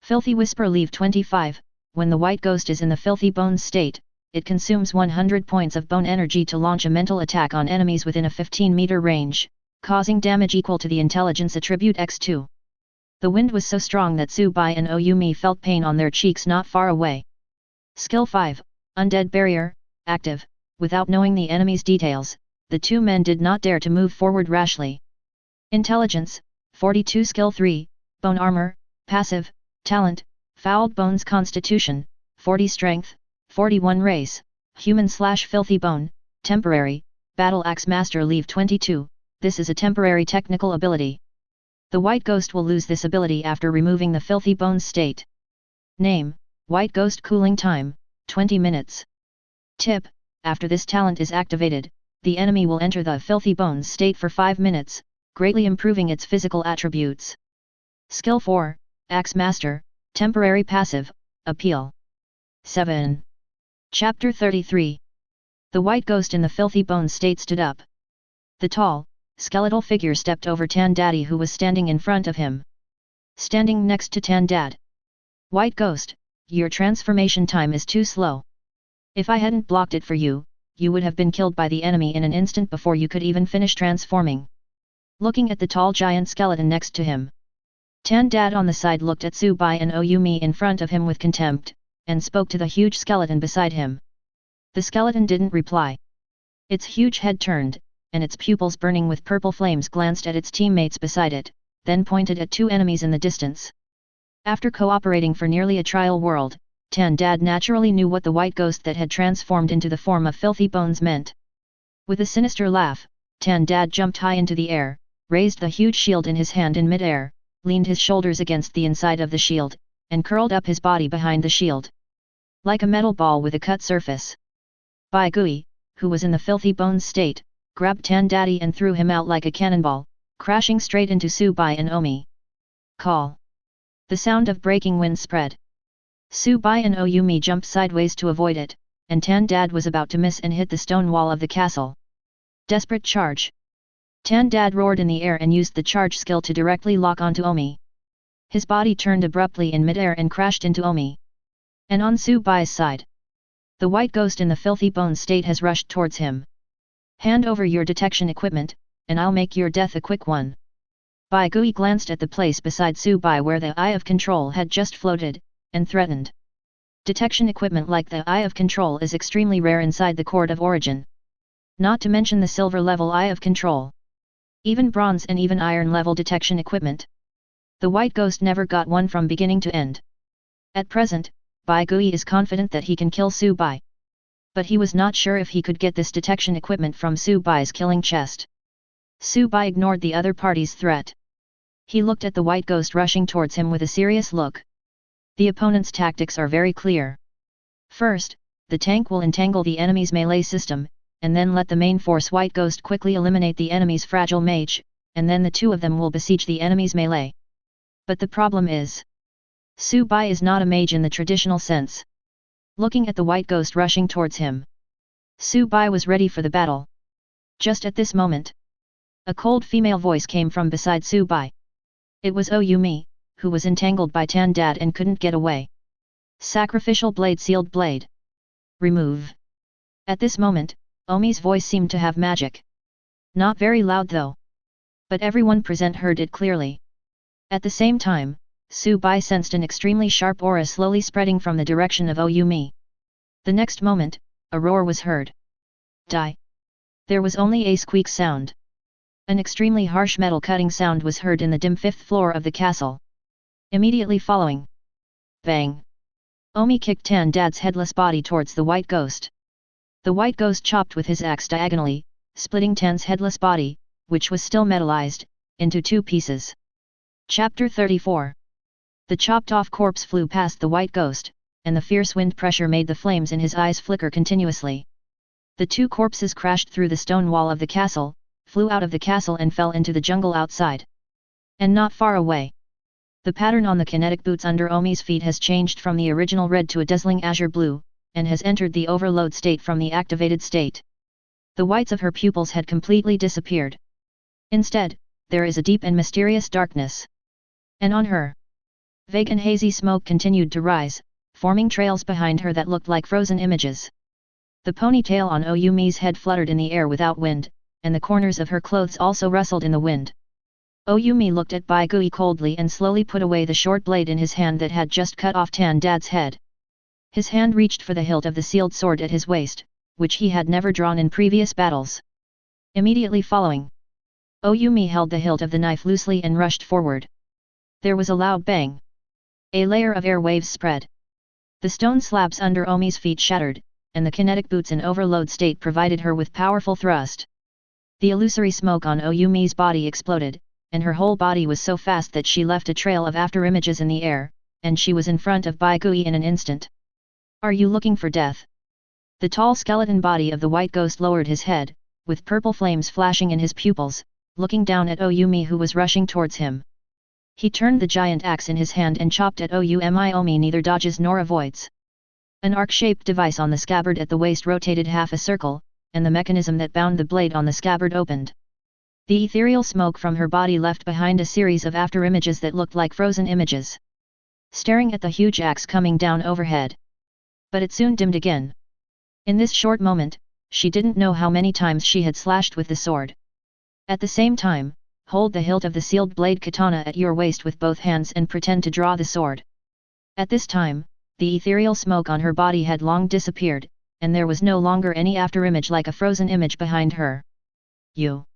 Filthy Whisper leave 25, when the white ghost is in the filthy bones state, it consumes 100 points of bone energy to launch a mental attack on enemies within a 15-meter range, causing damage equal to the intelligence attribute x2. The wind was so strong that Subai and Oyumi felt pain on their cheeks not far away. Skill 5, Undead Barrier, active. Without knowing the enemy's details, the two men did not dare to move forward rashly. Intelligence, 42. Skill 3, Bone Armor, passive. Talent, Fouled Bones. Constitution, 40. Strength, 41. Race, Human/Filthy Bone, temporary. Battle Axe Master leave 22, this is a temporary technical ability. The white ghost will lose this ability after removing the filthy bones state. Name, White Ghost. Cooling time, 20 minutes. Tip, after this talent is activated, the enemy will enter the filthy bones state for 5 minutes, greatly improving its physical attributes. Skill 4, Axe Master, temporary passive, appeal. 7. Chapter 33. The white ghost in the filthy bones state stood up. The tall, skeletal figure stepped over Tan Daddy, who was standing in front of him. Standing next to Tan Dad. White Ghost, your transformation time is too slow. If I hadn't blocked it for you, you would have been killed by the enemy in an instant before you could even finish transforming. Looking at the tall giant skeleton next to him, Tan Dad on the side looked at Subai and Oyumi in front of him with contempt, and spoke to the huge skeleton beside him. The skeleton didn't reply. Its huge head turned, and its pupils burning with purple flames glanced at its teammates beside it, then pointed at two enemies in the distance. After cooperating for nearly a trial world, Tan Dad naturally knew what the white ghost that had transformed into the form of filthy bones meant. With a sinister laugh, Tan Dad jumped high into the air, raised the huge shield in his hand in mid-air, leaned his shoulders against the inside of the shield, and curled up his body behind the shield. Like a metal ball with a cut surface. Bai Gui, who was in the filthy bones state, grabbed Tan Daddy and threw him out like a cannonball, crashing straight into Subai and Omi. Call. The sound of breaking wind spread. Subai and Oyumi jumped sideways to avoid it, and Tan-Dad was about to miss and hit the stone wall of the castle. Desperate charge! Tan-Dad roared in the air and used the charge skill to directly lock onto Omi. His body turned abruptly in midair and crashed into Omi. And on Subai's side, the white ghost in the filthy bone state has rushed towards him. Hand over your detection equipment, and I'll make your death a quick one. Bai Gui glanced at the place beside Subai where the Eye of Control had just floated, and threatened. Detection equipment like the Eye of Control is extremely rare inside the Court of Origin. Not to mention the silver level Eye of Control. Even bronze and even iron level detection equipment. The white ghost never got one from beginning to end. At present, Bai Gui is confident that he can kill Subai. But he was not sure if he could get this detection equipment from Subai's killing chest. Subai ignored the other party's threat. He looked at the white ghost rushing towards him with a serious look. The opponent's tactics are very clear. First, the tank will entangle the enemy's melee system, and then let the main force white ghost quickly eliminate the enemy's fragile mage, and then the two of them will besiege the enemy's melee. But the problem is, Subai is not a mage in the traditional sense. Looking at the white ghost rushing towards him, Subai was ready for the battle. Just at this moment, a cold female voice came from beside Subai. It was Oyumi, who was entangled by Tan-Dad and couldn't get away. Sacrificial blade, sealed blade. Remove. At this moment, Omi's voice seemed to have magic. Not very loud though. But everyone present heard it clearly. At the same time, Subai sensed an extremely sharp aura slowly spreading from the direction of Oyumi. The next moment, a roar was heard. Die! There was only a squeak sound. An extremely harsh metal cutting sound was heard in the dim fifth floor of the castle. Immediately following. Bang! Omi kicked Tan-Dad's headless body towards the white ghost. The white ghost chopped with his axe diagonally, splitting Tan's headless body, which was still metallized, into two pieces. Chapter 34. The chopped-off corpse flew past the white ghost, and the fierce wind pressure made the flames in his eyes flicker continuously. The two corpses crashed through the stone wall of the castle, flew out of the castle and fell into the jungle outside. And not far away, the pattern on the kinetic boots under Omi's feet has changed from the original red to a dazzling azure blue, and has entered the overload state from the activated state. The whites of her pupils had completely disappeared. Instead, there is a deep and mysterious darkness. And on her, vague and hazy smoke continued to rise, forming trails behind her that looked like frozen images. The ponytail on Oyumi's head fluttered in the air without wind, and the corners of her clothes also rustled in the wind. Oyumi looked at Bai Gui coldly and slowly put away the short blade in his hand that had just cut off Tan-Dad's head. His hand reached for the hilt of the sealed sword at his waist, which he had never drawn in previous battles. Immediately following, Oyumi held the hilt of the knife loosely and rushed forward. There was a loud bang. A layer of air waves spread. The stone slabs under Omi's feet shattered, and the kinetic boots in overload state provided her with powerful thrust. The illusory smoke on Oyumi's body exploded, and her whole body was so fast that she left a trail of afterimages in the air, and she was in front of Bai Gui in an instant. Are you looking for death? The tall skeleton body of the white ghost lowered his head, with purple flames flashing in his pupils, looking down at Oyumi who was rushing towards him. He turned the giant axe in his hand and chopped at Oyumi. Omi neither dodges nor avoids. An arc-shaped device on the scabbard at the waist rotated half a circle, and the mechanism that bound the blade on the scabbard opened. The ethereal smoke from her body left behind a series of afterimages that looked like frozen images. Staring at the huge axe coming down overhead. But it soon dimmed again. In this short moment, she didn't know how many times she had slashed with the sword. At the same time, hold the hilt of the sealed blade katana at your waist with both hands and pretend to draw the sword. At this time, the ethereal smoke on her body had long disappeared, and there was no longer any afterimage like a frozen image behind her. You.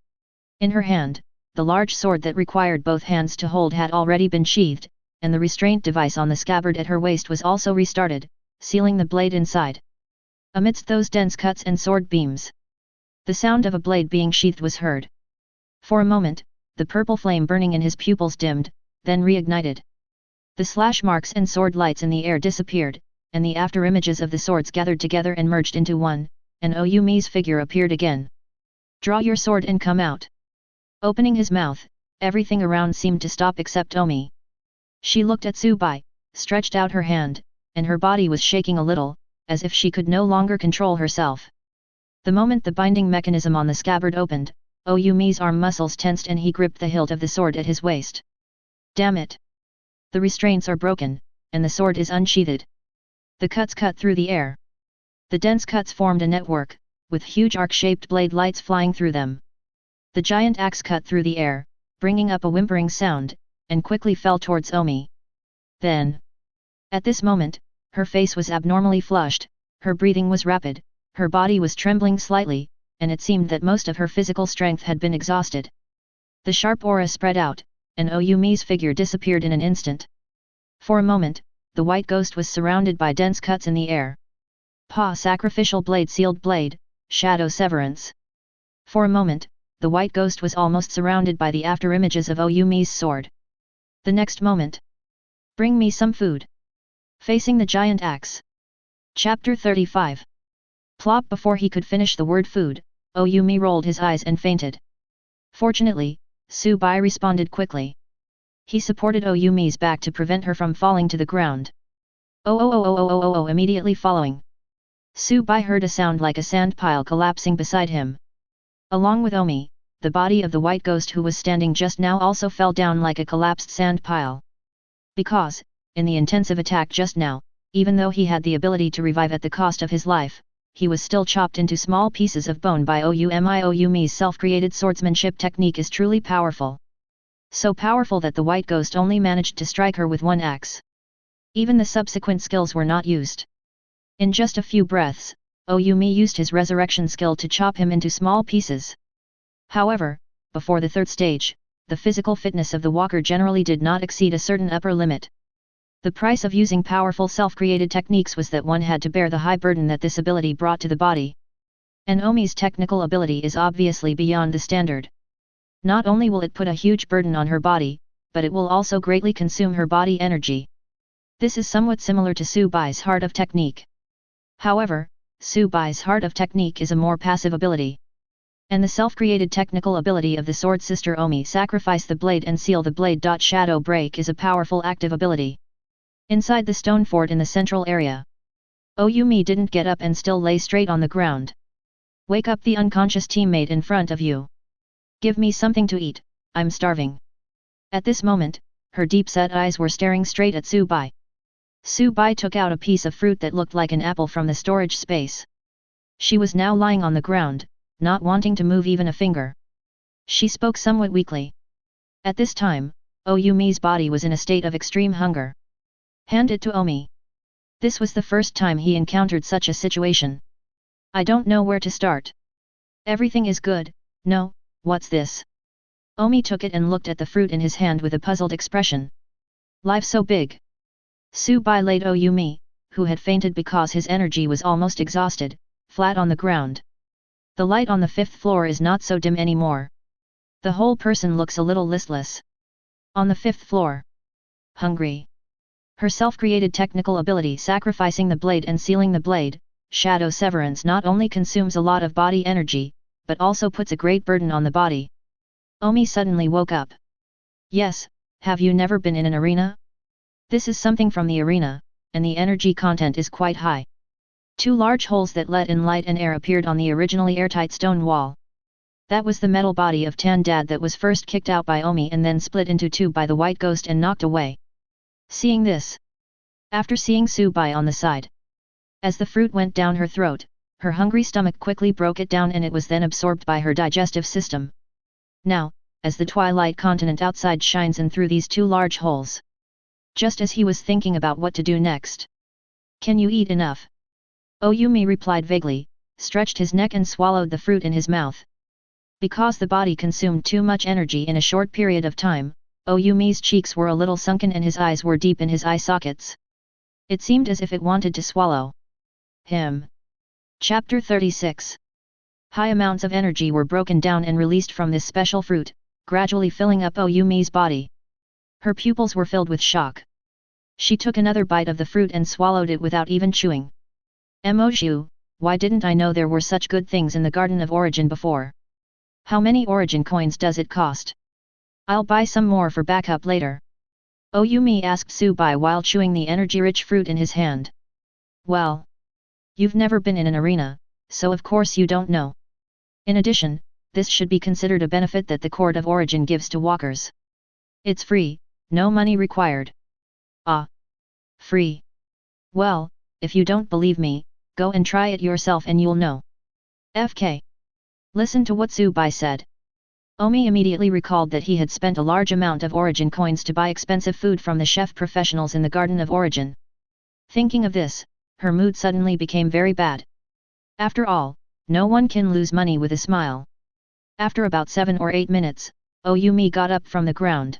In her hand, the large sword that required both hands to hold had already been sheathed, and the restraint device on the scabbard at her waist was also restarted, sealing the blade inside. Amidst those dense cuts and sword beams, the sound of a blade being sheathed was heard. For a moment, the purple flame burning in his pupils dimmed, then reignited. The slash marks and sword lights in the air disappeared, and the afterimages of the swords gathered together and merged into one, and Oyumi's figure appeared again. Draw your sword and come out. Opening his mouth, everything around seemed to stop except Omi. She looked at Subai, stretched out her hand, and her body was shaking a little, as if she could no longer control herself. The moment the binding mechanism on the scabbard opened, Oyumi's arm muscles tensed and he gripped the hilt of the sword at his waist. Damn it! The restraints are broken, and the sword is unsheathed. The cuts cut through the air. The dense cuts formed a network, with huge arc-shaped blade lights flying through them. The giant axe cut through the air, bringing up a whimpering sound, and quickly fell towards Omi. Then, at this moment, her face was abnormally flushed, her breathing was rapid, her body was trembling slightly, and it seemed that most of her physical strength had been exhausted. The sharp aura spread out, and Oyumi's figure disappeared in an instant. For a moment, the white ghost was surrounded by dense cuts in the air. Sacrificial blade, sealed blade, shadow severance. For a moment, the white ghost was almost surrounded by the afterimages of Oyumi's sword. The next moment. Bring me some food. Facing the giant axe. Chapter 35. Plop! Before he could finish the word food, Oyumi rolled his eyes and fainted. Fortunately, Subai responded quickly. He supported Oyumi's back to prevent her from falling to the ground. Oh! Immediately following, Subai heard a sound like a sand pile collapsing beside him. Along with Omi, the body of the white ghost who was standing just now also fell down like a collapsed sand pile. Because, in the intensive attack just now, even though he had the ability to revive at the cost of his life, he was still chopped into small pieces of bone by Oyumi's self-created swordsmanship technique is truly powerful. So powerful that the white ghost only managed to strike her with one axe. Even the subsequent skills were not used. In just a few breaths, Oyumi used his resurrection skill to chop him into small pieces. However, before the third stage, the physical fitness of the walker generally did not exceed a certain upper limit. The price of using powerful self-created techniques was that one had to bear the high burden that this ability brought to the body. And Omi's technical ability is obviously beyond the standard. Not only will it put a huge burden on her body, but it will also greatly consume her body energy. This is somewhat similar to Subai's Heart of Technique. However, Subai's Heart of Technique is a more passive ability. And the self-created technical ability of the sword sister Omi, Sacrifice the Blade and Seal the Blade. Shadow Break, is a powerful active ability. Inside the stone fort in the central area, Oyumi didn't get up and still lay straight on the ground. Wake up the unconscious teammate in front of you. Give me something to eat, I'm starving. At this moment, her deep-set eyes were staring straight at Subai. Subai took out a piece of fruit that looked like an apple from the storage space. She was now lying on the ground, not wanting to move even a finger. She spoke somewhat weakly. At this time, Oyumi's body was in a state of extreme hunger. Hand it to Omi. This was the first time he encountered such a situation. I don't know where to start. Everything is good. No, what's this? Omi took it and looked at the fruit in his hand with a puzzled expression. Life so big. Subai laid Oyumi, who had fainted because his energy was almost exhausted, flat on the ground. The light on the 5th floor is not so dim anymore. The whole person looks a little listless. On the 5th floor. Hungry. Her self-created technical ability Sacrificing the Blade and Sealing the Blade, Shadow Severance, not only consumes a lot of body energy, but also puts a great burden on the body. Omi suddenly woke up. Yes, have you never been in an arena? This is something from the arena, and the energy content is quite high. 2 large holes that let in light and air appeared on the originally airtight stone wall. That was the metal body of Tandad that was first kicked out by Omi and then split into 2 by the white ghost and knocked away. Seeing this, after seeing Subai on the side, as the fruit went down her throat, her hungry stomach quickly broke it down and it was then absorbed by her digestive system. Now, as the twilight continent outside shines in through these 2 large holes. Just as he was thinking about what to do next. Can you eat enough? Oyumi replied vaguely, stretched his neck and swallowed the fruit in his mouth. Because the body consumed too much energy in a short period of time, Oyumi's cheeks were a little sunken and his eyes were deep in his eye sockets. It seemed as if it wanted to swallow him. Chapter 36. High amounts of energy were broken down and released from this special fruit, gradually filling up Oyumi's body. Her pupils were filled with shock. She took another bite of the fruit and swallowed it without even chewing. Emoshu, why didn't I know there were such good things in the Garden of Origin before? How many origin coins does it cost? I'll buy some more for backup later. Oh Yumi asked Subai while chewing the energy-rich fruit in his hand. Well, you've never been in an arena, so of course you don't know. In addition, this should be considered a benefit that the Court of Origin gives to walkers. It's free, no money required. Ah. Free. Well, if you don't believe me, go and try it yourself and you'll know. FK. Listen to what Subai said. Omi immediately recalled that he had spent a large amount of Origin coins to buy expensive food from the chef professionals in the Garden of Origin. Thinking of this, her mood suddenly became very bad. After all, no one can lose money with a smile. After about 7 or 8 minutes, Oyumi got up from the ground.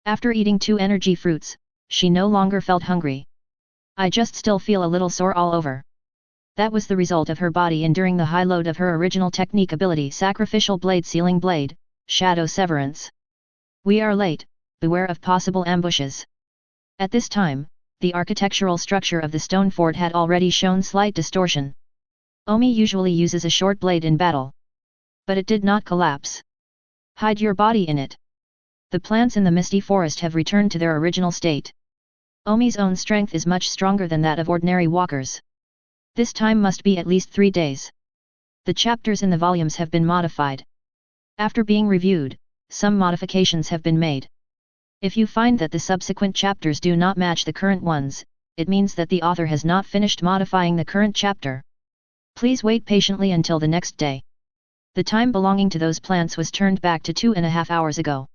After eating 2 energy fruits, she no longer felt hungry. I just still feel a little sore all over. That was the result of her body enduring the high load of her original technique ability Sacrificial Blade Sealing Blade, Shadow Severance. We are late, beware of possible ambushes. At this time, the architectural structure of the stone fort had already shown slight distortion. Omi usually uses a short blade in battle. But it did not collapse. Hide your body in it. The plants in the misty forest have returned to their original state. Omi's own strength is much stronger than that of ordinary walkers. This time must be at least 3 days. The chapters in the volumes have been modified. After being reviewed, some modifications have been made. If you find that the subsequent chapters do not match the current ones, it means that the author has not finished modifying the current chapter. Please wait patiently until the next day. The time belonging to those plants was turned back to 2.5 hours ago.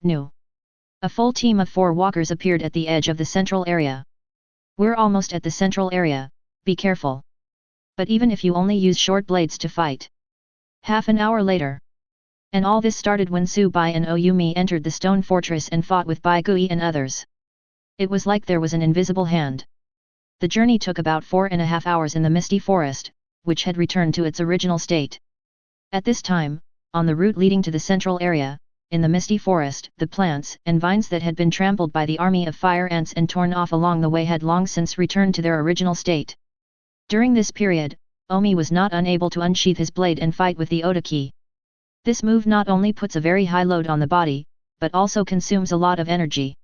New. A full team of 4 walkers appeared at the edge of the central area. We're almost at the central area, be careful. But even if you only use short blades to fight. Half an hour later. And all this started when Subai and Oyumi entered the stone fortress and fought with Baigui and others. It was like there was an invisible hand. The journey took about 4.5 hours in the misty forest, which had returned to its original state. At this time, on the route leading to the central area, in the misty forest, the plants and vines that had been trampled by the army of fire ants and torn off along the way had long since returned to their original state. During this period, Omi was not unable to unsheath his blade and fight with the Otaki. This move not only puts a very high load on the body, but also consumes a lot of energy.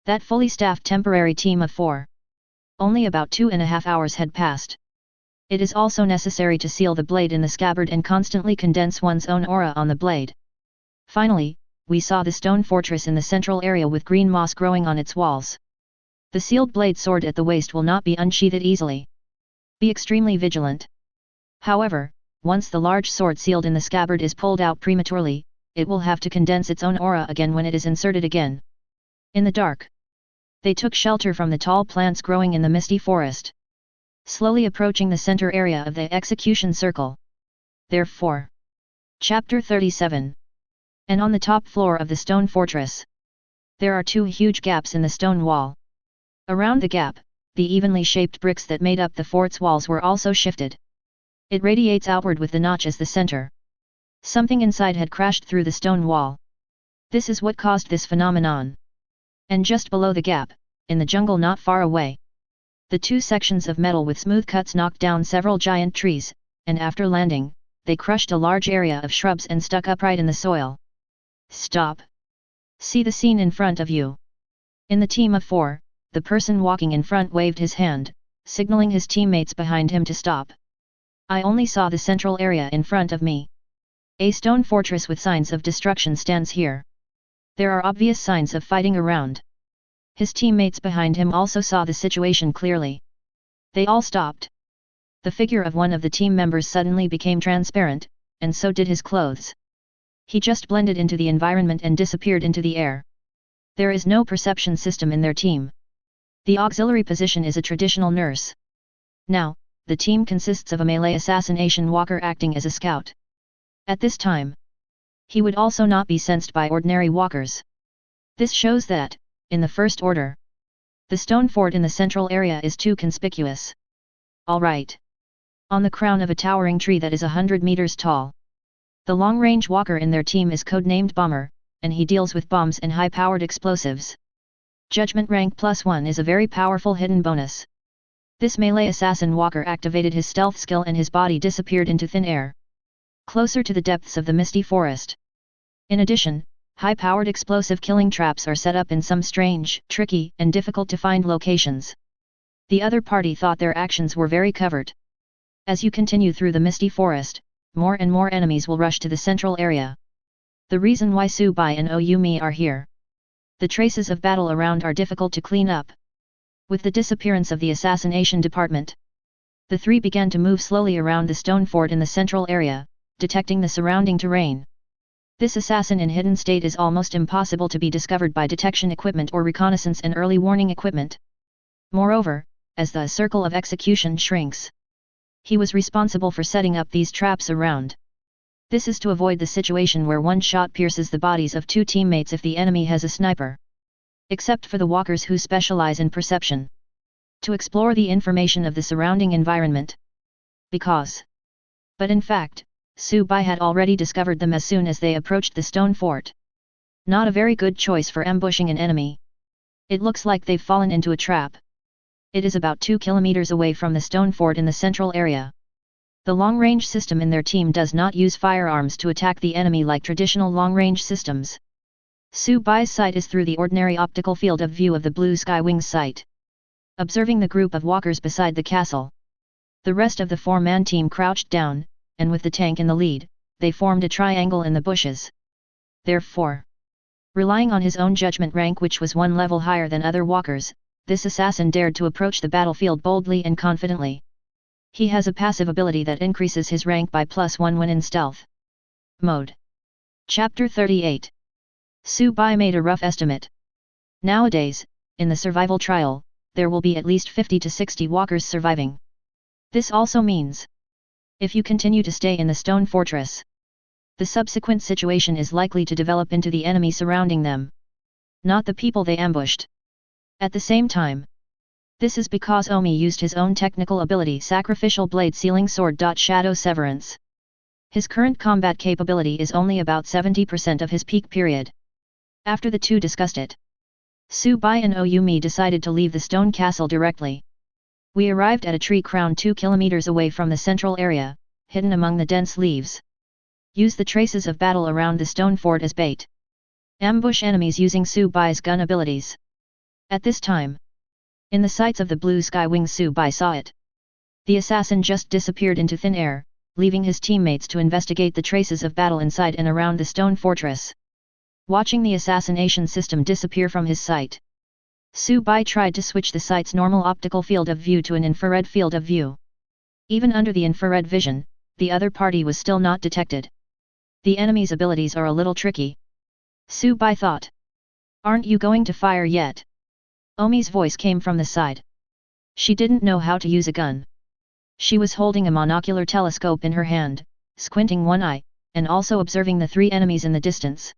That fully staffed temporary team of 4. Only about 2.5 hours had passed. It is also necessary to seal the blade in the scabbard and constantly condense one's own aura on the blade. Finally, we saw the stone fortress in the central area with green moss growing on its walls. The sealed blade sword at the waist will not be unsheathed easily. Be extremely vigilant. However, once the large sword sealed in the scabbard is pulled out prematurely, it will have to condense its own aura again when it is inserted again. In the dark, they took shelter from the tall plants growing in the misty forest. Slowly approaching the center area of the execution circle. Therefore. Chapter 37. And on the top floor of the stone fortress, there are 2 huge gaps in the stone wall. Around the gap, the evenly shaped bricks that made up the fort's walls were also shifted. It radiates outward with the notch as the center. Something inside had crashed through the stone wall. This is what caused this phenomenon. And just below the gap, in the jungle not far away, the 2 sections of metal with smooth cuts knocked down several giant trees, and after landing, they crushed a large area of shrubs and stuck upright in the soil. Stop! See the scene in front of you. In the team of 4, the person walking in front waved his hand, signaling his teammates behind him to stop. I only saw the central area in front of me. A stone fortress with signs of destruction stands here. There are obvious signs of fighting around. His teammates behind him also saw the situation clearly. They all stopped. The figure of one of the team members suddenly became transparent, and so did his clothes. He just blended into the environment and disappeared into the air. There is no perception system in their team. The auxiliary position is a traditional nurse. Now, the team consists of a melee assassination walker acting as a scout. At this time, he would also not be sensed by ordinary walkers. This shows that, in the first order, the stone fort in the central area is too conspicuous. Alright. On the crown of a towering tree that is 100 meters tall. The long-range walker in their team is codenamed Bomber, and he deals with bombs and high-powered explosives. Judgment rank +1 is a very powerful hidden bonus. This melee assassin walker activated his stealth skill and his body disappeared into thin air. Closer to the depths of the misty forest. In addition, High-powered explosive killing traps are set up in some strange, tricky, and difficult-to-find locations. The other party thought their actions were very covert. As you continue through the misty forest, more and more enemies will rush to the central area. The reason why Subai and Oyumi are here. The traces of battle around are difficult to clean up. With the disappearance of the assassination department, the three began to move slowly around the stone fort in the central area, detecting the surrounding terrain. This assassin in hidden state is almost impossible to be discovered by detection equipment or reconnaissance and early warning equipment. Moreover, as the circle of execution shrinks, he was responsible for setting up these traps around. This is to avoid the situation where one shot pierces the bodies of two teammates if the enemy has a sniper. Except for the walkers who specialize in perception. To explore the information of the surrounding environment. But in fact, Subai had already discovered them as soon as they approached the stone fort. Not a very good choice for ambushing an enemy. It looks like they've fallen into a trap. It is about 2 kilometers away from the stone fort in the central area. The long-range system in their team does not use firearms to attack the enemy like traditional long-range systems. Subai's sight is through the ordinary optical field of view of the Blue Sky Wings sight. Observing the group of walkers beside the castle. The rest of the four-man team crouched down, and with the tank in the lead, they formed a triangle in the bushes. Therefore, relying on his own judgment rank which was one level higher than other walkers, this assassin dared to approach the battlefield boldly and confidently. He has a passive ability that increases his rank by +1 when in stealth mode. Chapter 38. Subai made a rough estimate. Nowadays, in the survival trial, there will be at least 50 to 60 walkers surviving. This also means, if you continue to stay in the stone fortress, the subsequent situation is likely to develop into the enemy surrounding them, not the people they ambushed. At the same time, this is because Omi used his own technical ability Sacrificial Blade Sealing Sword. Shadow Severance. His current combat capability is only about 70% of his peak period. After the two discussed it, Subai and Oyumi decided to leave the stone castle directly. We arrived at a tree crown 2 kilometers away from the central area, hidden among the dense leaves. Use the traces of battle around the stone fort as bait. Ambush enemies using Subai's gun abilities. At this time, in the sights of the Blue Sky Wings, Subai saw it. The assassin just disappeared into thin air, leaving his teammates to investigate the traces of battle inside and around the stone fortress. Watching the assassination system disappear from his sight, Subai tried to switch the sight's normal optical field of view to an infrared field of view. Even under the infrared vision, the other party was still not detected. The enemy's abilities are a little tricky. Subai thought. Aren't you going to fire yet? Omi's voice came from the side. She didn't know how to use a gun. She was holding a monocular telescope in her hand, squinting one eye, and also observing the three enemies in the distance.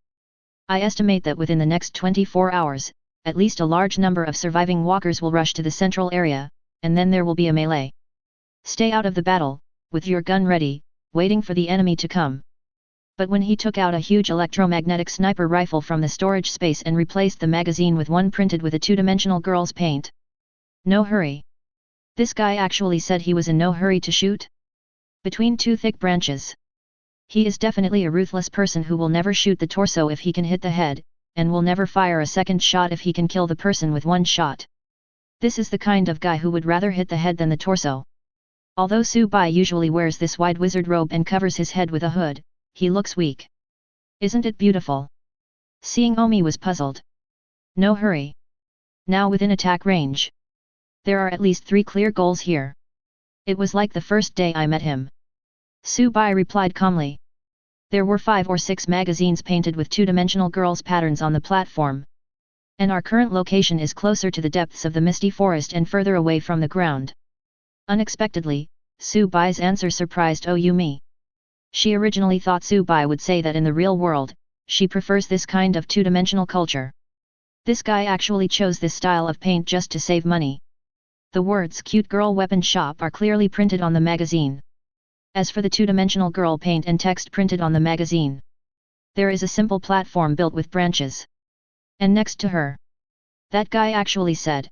I estimate that within the next 24 hours, at least a large number of surviving walkers will rush to the central area, and then there will be a melee. Stay out of the battle, with your gun ready, waiting for the enemy to come. But when he took out a huge electromagnetic sniper rifle from the storage space and replaced the magazine with one printed with a two-dimensional girl's paint. No hurry. This guy actually said he was in no hurry to shoot? Between two thick branches. He is definitely a ruthless person who will never shoot the torso if he can hit the head, and will never fire a second shot if he can kill the person with one shot. This is the kind of guy who would rather hit the head than the torso. Although Subai usually wears this wide wizard robe and covers his head with a hood, he looks weak. Isn't it beautiful? Seeing Omi was puzzled. No hurry. Now within attack range. There are at least 3 clear goals here. It was like the first day I met him. Subai replied calmly. There were 5 or 6 magazines painted with two-dimensional girls' patterns on the platform. And our current location is closer to the depths of the misty forest and further away from the ground. Unexpectedly, Subai's answer surprised Oyumi. She originally thought Subai would say that in the real world, she prefers this kind of two-dimensional culture. This guy actually chose this style of paint just to save money. The words "Cute Girl Weapon Shop" are clearly printed on the magazine. As for the two-dimensional girl paint and text printed on the magazine, there is a simple platform built with branches. And next to her, that guy actually said.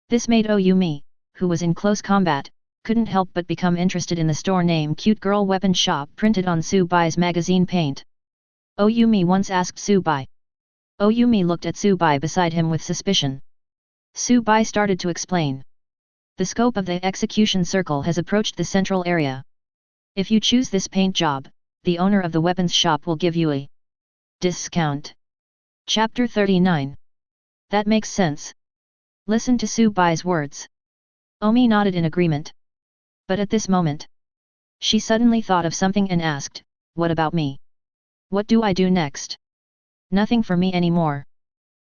This made Oyumi, who was in close combat, couldn't help but become interested in the store name Cute Girl Weapon Shop printed on Subai's magazine paint. Oyumi once asked Subai, Oyumi looked at Subai beside him with suspicion. Subai started to explain. The scope of the execution circle has approached the central area. If you choose this paint job, the owner of the weapons shop will give you a discount. Chapter 39. That makes sense. Listen to Subai's words. Omi nodded in agreement. But at this moment, she suddenly thought of something and asked, "What about me? What do I do next?" "Nothing for me anymore."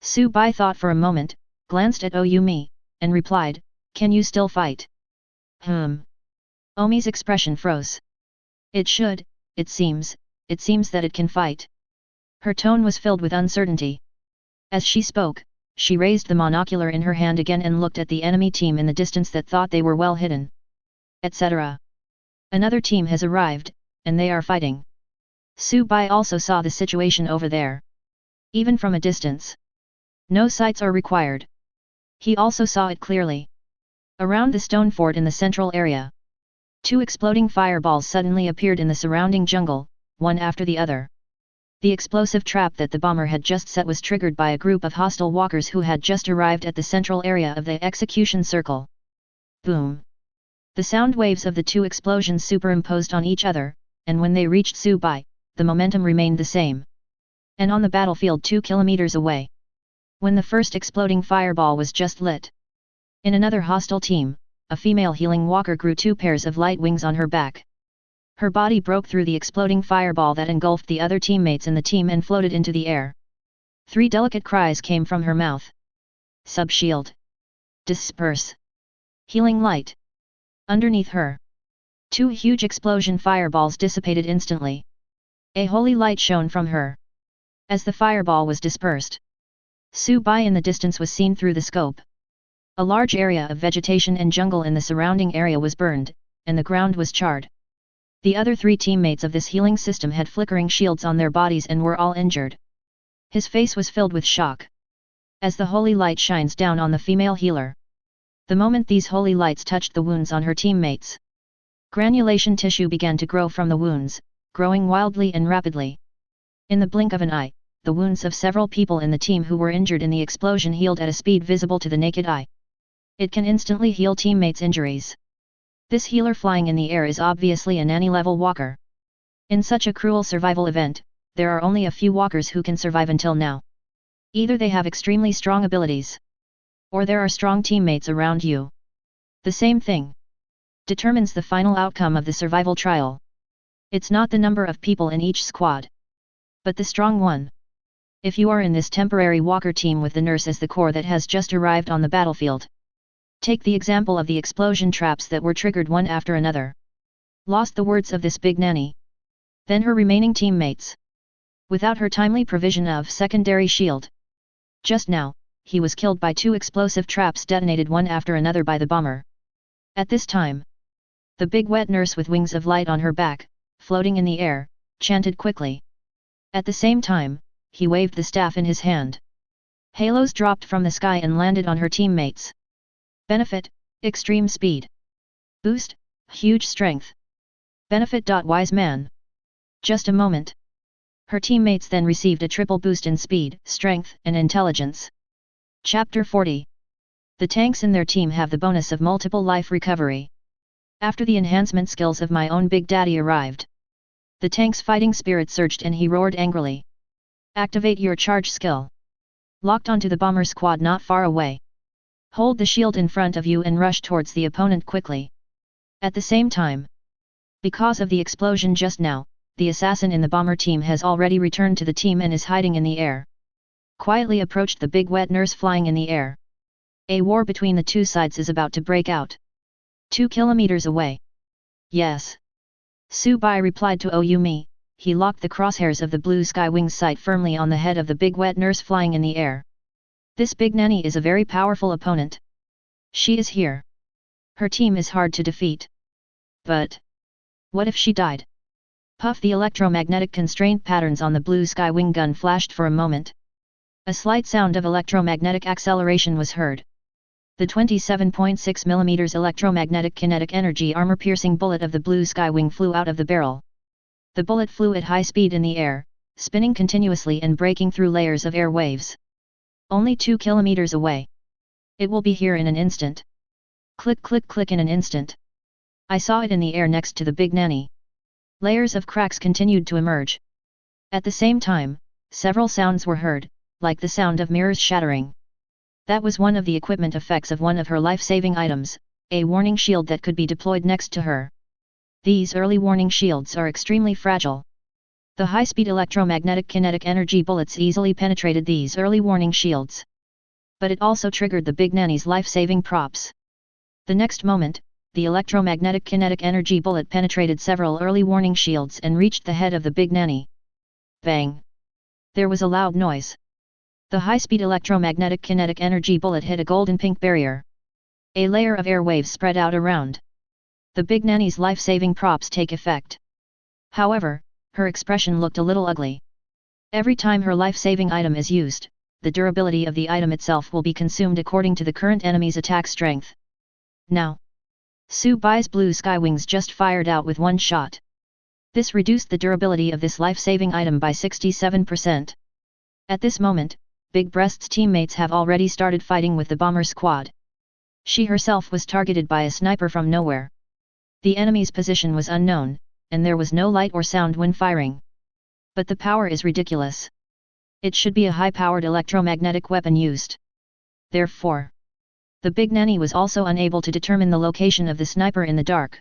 Subai thought for a moment, glanced at Oyumi, and replied, "Can you still fight?" Omi's expression froze. It seems that it can fight." Her tone was filled with uncertainty. As she spoke, she raised the monocular in her hand again and looked at the enemy team in the distance that thought they were well hidden. Etc. Another team has arrived, and they are fighting. Subai also saw the situation over there. Even from a distance. No sights are required. He also saw it clearly. Around the stone fort in the central area. 2 exploding fireballs suddenly appeared in the surrounding jungle, one after the other. The explosive trap that the bomber had just set was triggered by a group of hostile walkers who had just arrived at the central area of the execution circle. Boom! The sound waves of the 2 explosions superimposed on each other, and when they reached Subai, the momentum remained the same. And on the battlefield 2 kilometers away. When the first exploding fireball was just lit. In another hostile team, a female healing walker grew 2 pairs of light wings on her back. Her body broke through the exploding fireball that engulfed the other teammates in the team and floated into the air. 3 delicate cries came from her mouth. Sub-shield. Disperse. Healing light. Underneath her. 2 huge explosion fireballs dissipated instantly. A holy light shone from her. As the fireball was dispersed, Subai in the distance was seen through the scope. A large area of vegetation and jungle in the surrounding area was burned, and the ground was charred. The other 3 teammates of this healing system had flickering shields on their bodies and were all injured. His face was filled with shock. As the holy light shines down on the female healer. The moment these holy lights touched the wounds on her teammates, granulation tissue began to grow from the wounds, growing wildly and rapidly. In the blink of an eye, the wounds of several people in the team who were injured in the explosion healed at a speed visible to the naked eye. It can instantly heal teammates' injuries. This healer flying in the air is obviously a nanny-level walker. In such a cruel survival event, there are only a few walkers who can survive until now. Either they have extremely strong abilities, or there are strong teammates around you. The same thing determines the final outcome of the survival trial. It's not the number of people in each squad, but the strong one. If you are in this temporary walker team with the nurse as the core that has just arrived on the battlefield. Take the example of the explosion traps that were triggered one after another. Lost the words of this big nanny. Then her remaining teammates. Without her timely provision of secondary shield. Just now, he was killed by 2 explosive traps detonated one after another by the bomber. At this time, the big wet nurse with wings of light on her back, floating in the air, chanted quickly. At the same time, he waved the staff in his hand. Halos dropped from the sky and landed on her teammates. Benefit, extreme speed. Boost, huge strength. Benefit. Wise man. Just a moment. Her teammates then received a triple boost in speed, strength, and intelligence. Chapter 40. The tanks in their team have the bonus of multiple life recovery. After the enhancement skills of my own Big Daddy arrived, the tank's fighting spirit surged and he roared angrily. Activate your charge skill. Locked onto the bomber squad not far away. Hold the shield in front of you and rush towards the opponent quickly. At the same time, because of the explosion just now, the assassin in the bomber team has already returned to the team and is hiding in the air. Quietly approached the big wet nurse flying in the air. A war between the 2 sides is about to break out. 2 kilometers away. Yes. Subai replied to Oyumi. He locked the crosshairs of the blue sky wings sight firmly on the head of the big wet nurse flying in the air. This big nanny is a very powerful opponent. She is here. Her team is hard to defeat. But what if she died? Puff! The electromagnetic constraint patterns on the blue sky wing gun flashed for a moment. A slight sound of electromagnetic acceleration was heard. The 27.6 mm electromagnetic kinetic energy armor-piercing bullet of the blue sky wing flew out of the barrel. The bullet flew at high speed in the air, spinning continuously and breaking through layers of air waves. Only 2 kilometers away. It will be here in an instant. Click click click in an instant. I saw it in the air next to the big nanny. Layers of cracks continued to emerge. At the same time, several sounds were heard, like the sound of mirrors shattering. That was one of the equipment effects of one of her life-saving items, a warning shield that could be deployed next to her. These early warning shields are extremely fragile. The high-speed electromagnetic kinetic energy bullets easily penetrated these early warning shields. But it also triggered the big nanny's life-saving props. The next moment, the electromagnetic kinetic energy bullet penetrated several early warning shields and reached the head of the big nanny. Bang! There was a loud noise. The high-speed electromagnetic kinetic energy bullet hit a golden pink barrier. A layer of air waves spread out around. The big nanny's life-saving props take effect. However, her expression looked a little ugly. Every time her life-saving item is used, the durability of the item itself will be consumed according to the current enemy's attack strength. Now, Su Bai's blue sky wings just fired out with one shot. This reduced the durability of this life-saving item by 67%. At this moment, Big Breast's teammates have already started fighting with the bomber squad. She herself was targeted by a sniper from nowhere. The enemy's position was unknown, and there was no light or sound when firing. But the power is ridiculous. It should be a high-powered electromagnetic weapon used. Therefore, the big nanny was also unable to determine the location of the sniper in the dark.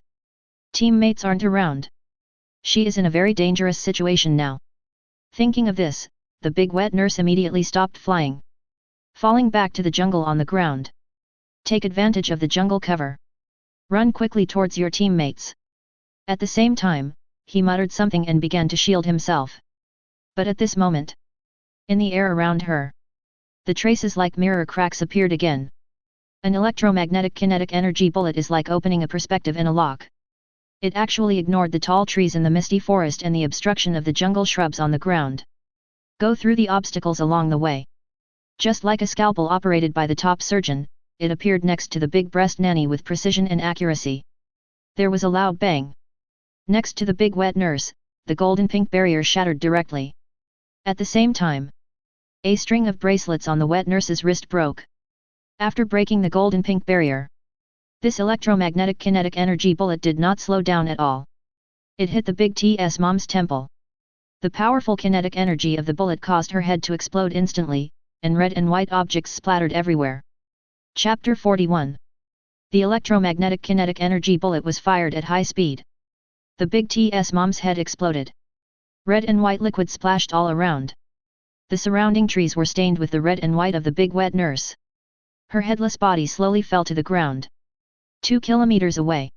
Teammates aren't around. She is in a very dangerous situation now. Thinking of this, the big wet nurse immediately stopped flying. Falling back to the jungle on the ground. Take advantage of the jungle cover. Run quickly towards your teammates. At the same time, he muttered something and began to shield himself. But at this moment, in the air around her, the traces like mirror cracks appeared again. An electromagnetic kinetic energy bullet is like opening a perspective in a lock. It actually ignored the tall trees in the misty forest and the obstruction of the jungle shrubs on the ground. Go through the obstacles along the way. Just like a scalpel operated by the top surgeon, it appeared next to the big breast nanny with precision and accuracy. There was a loud bang. Next to the big wet nurse, the golden pink barrier shattered directly. At the same time, a string of bracelets on the wet nurse's wrist broke. After breaking the golden pink barrier, this electromagnetic kinetic energy bullet did not slow down at all. It hit the big TS mom's temple. The powerful kinetic energy of the bullet caused her head to explode instantly, and red and white objects splattered everywhere. Chapter 41. The electromagnetic kinetic energy bullet was fired at high speed. The big TS mom's head exploded. Red and white liquid splashed all around. The surrounding trees were stained with the red and white of the big wet nurse. Her headless body slowly fell to the ground. 2 kilometers away.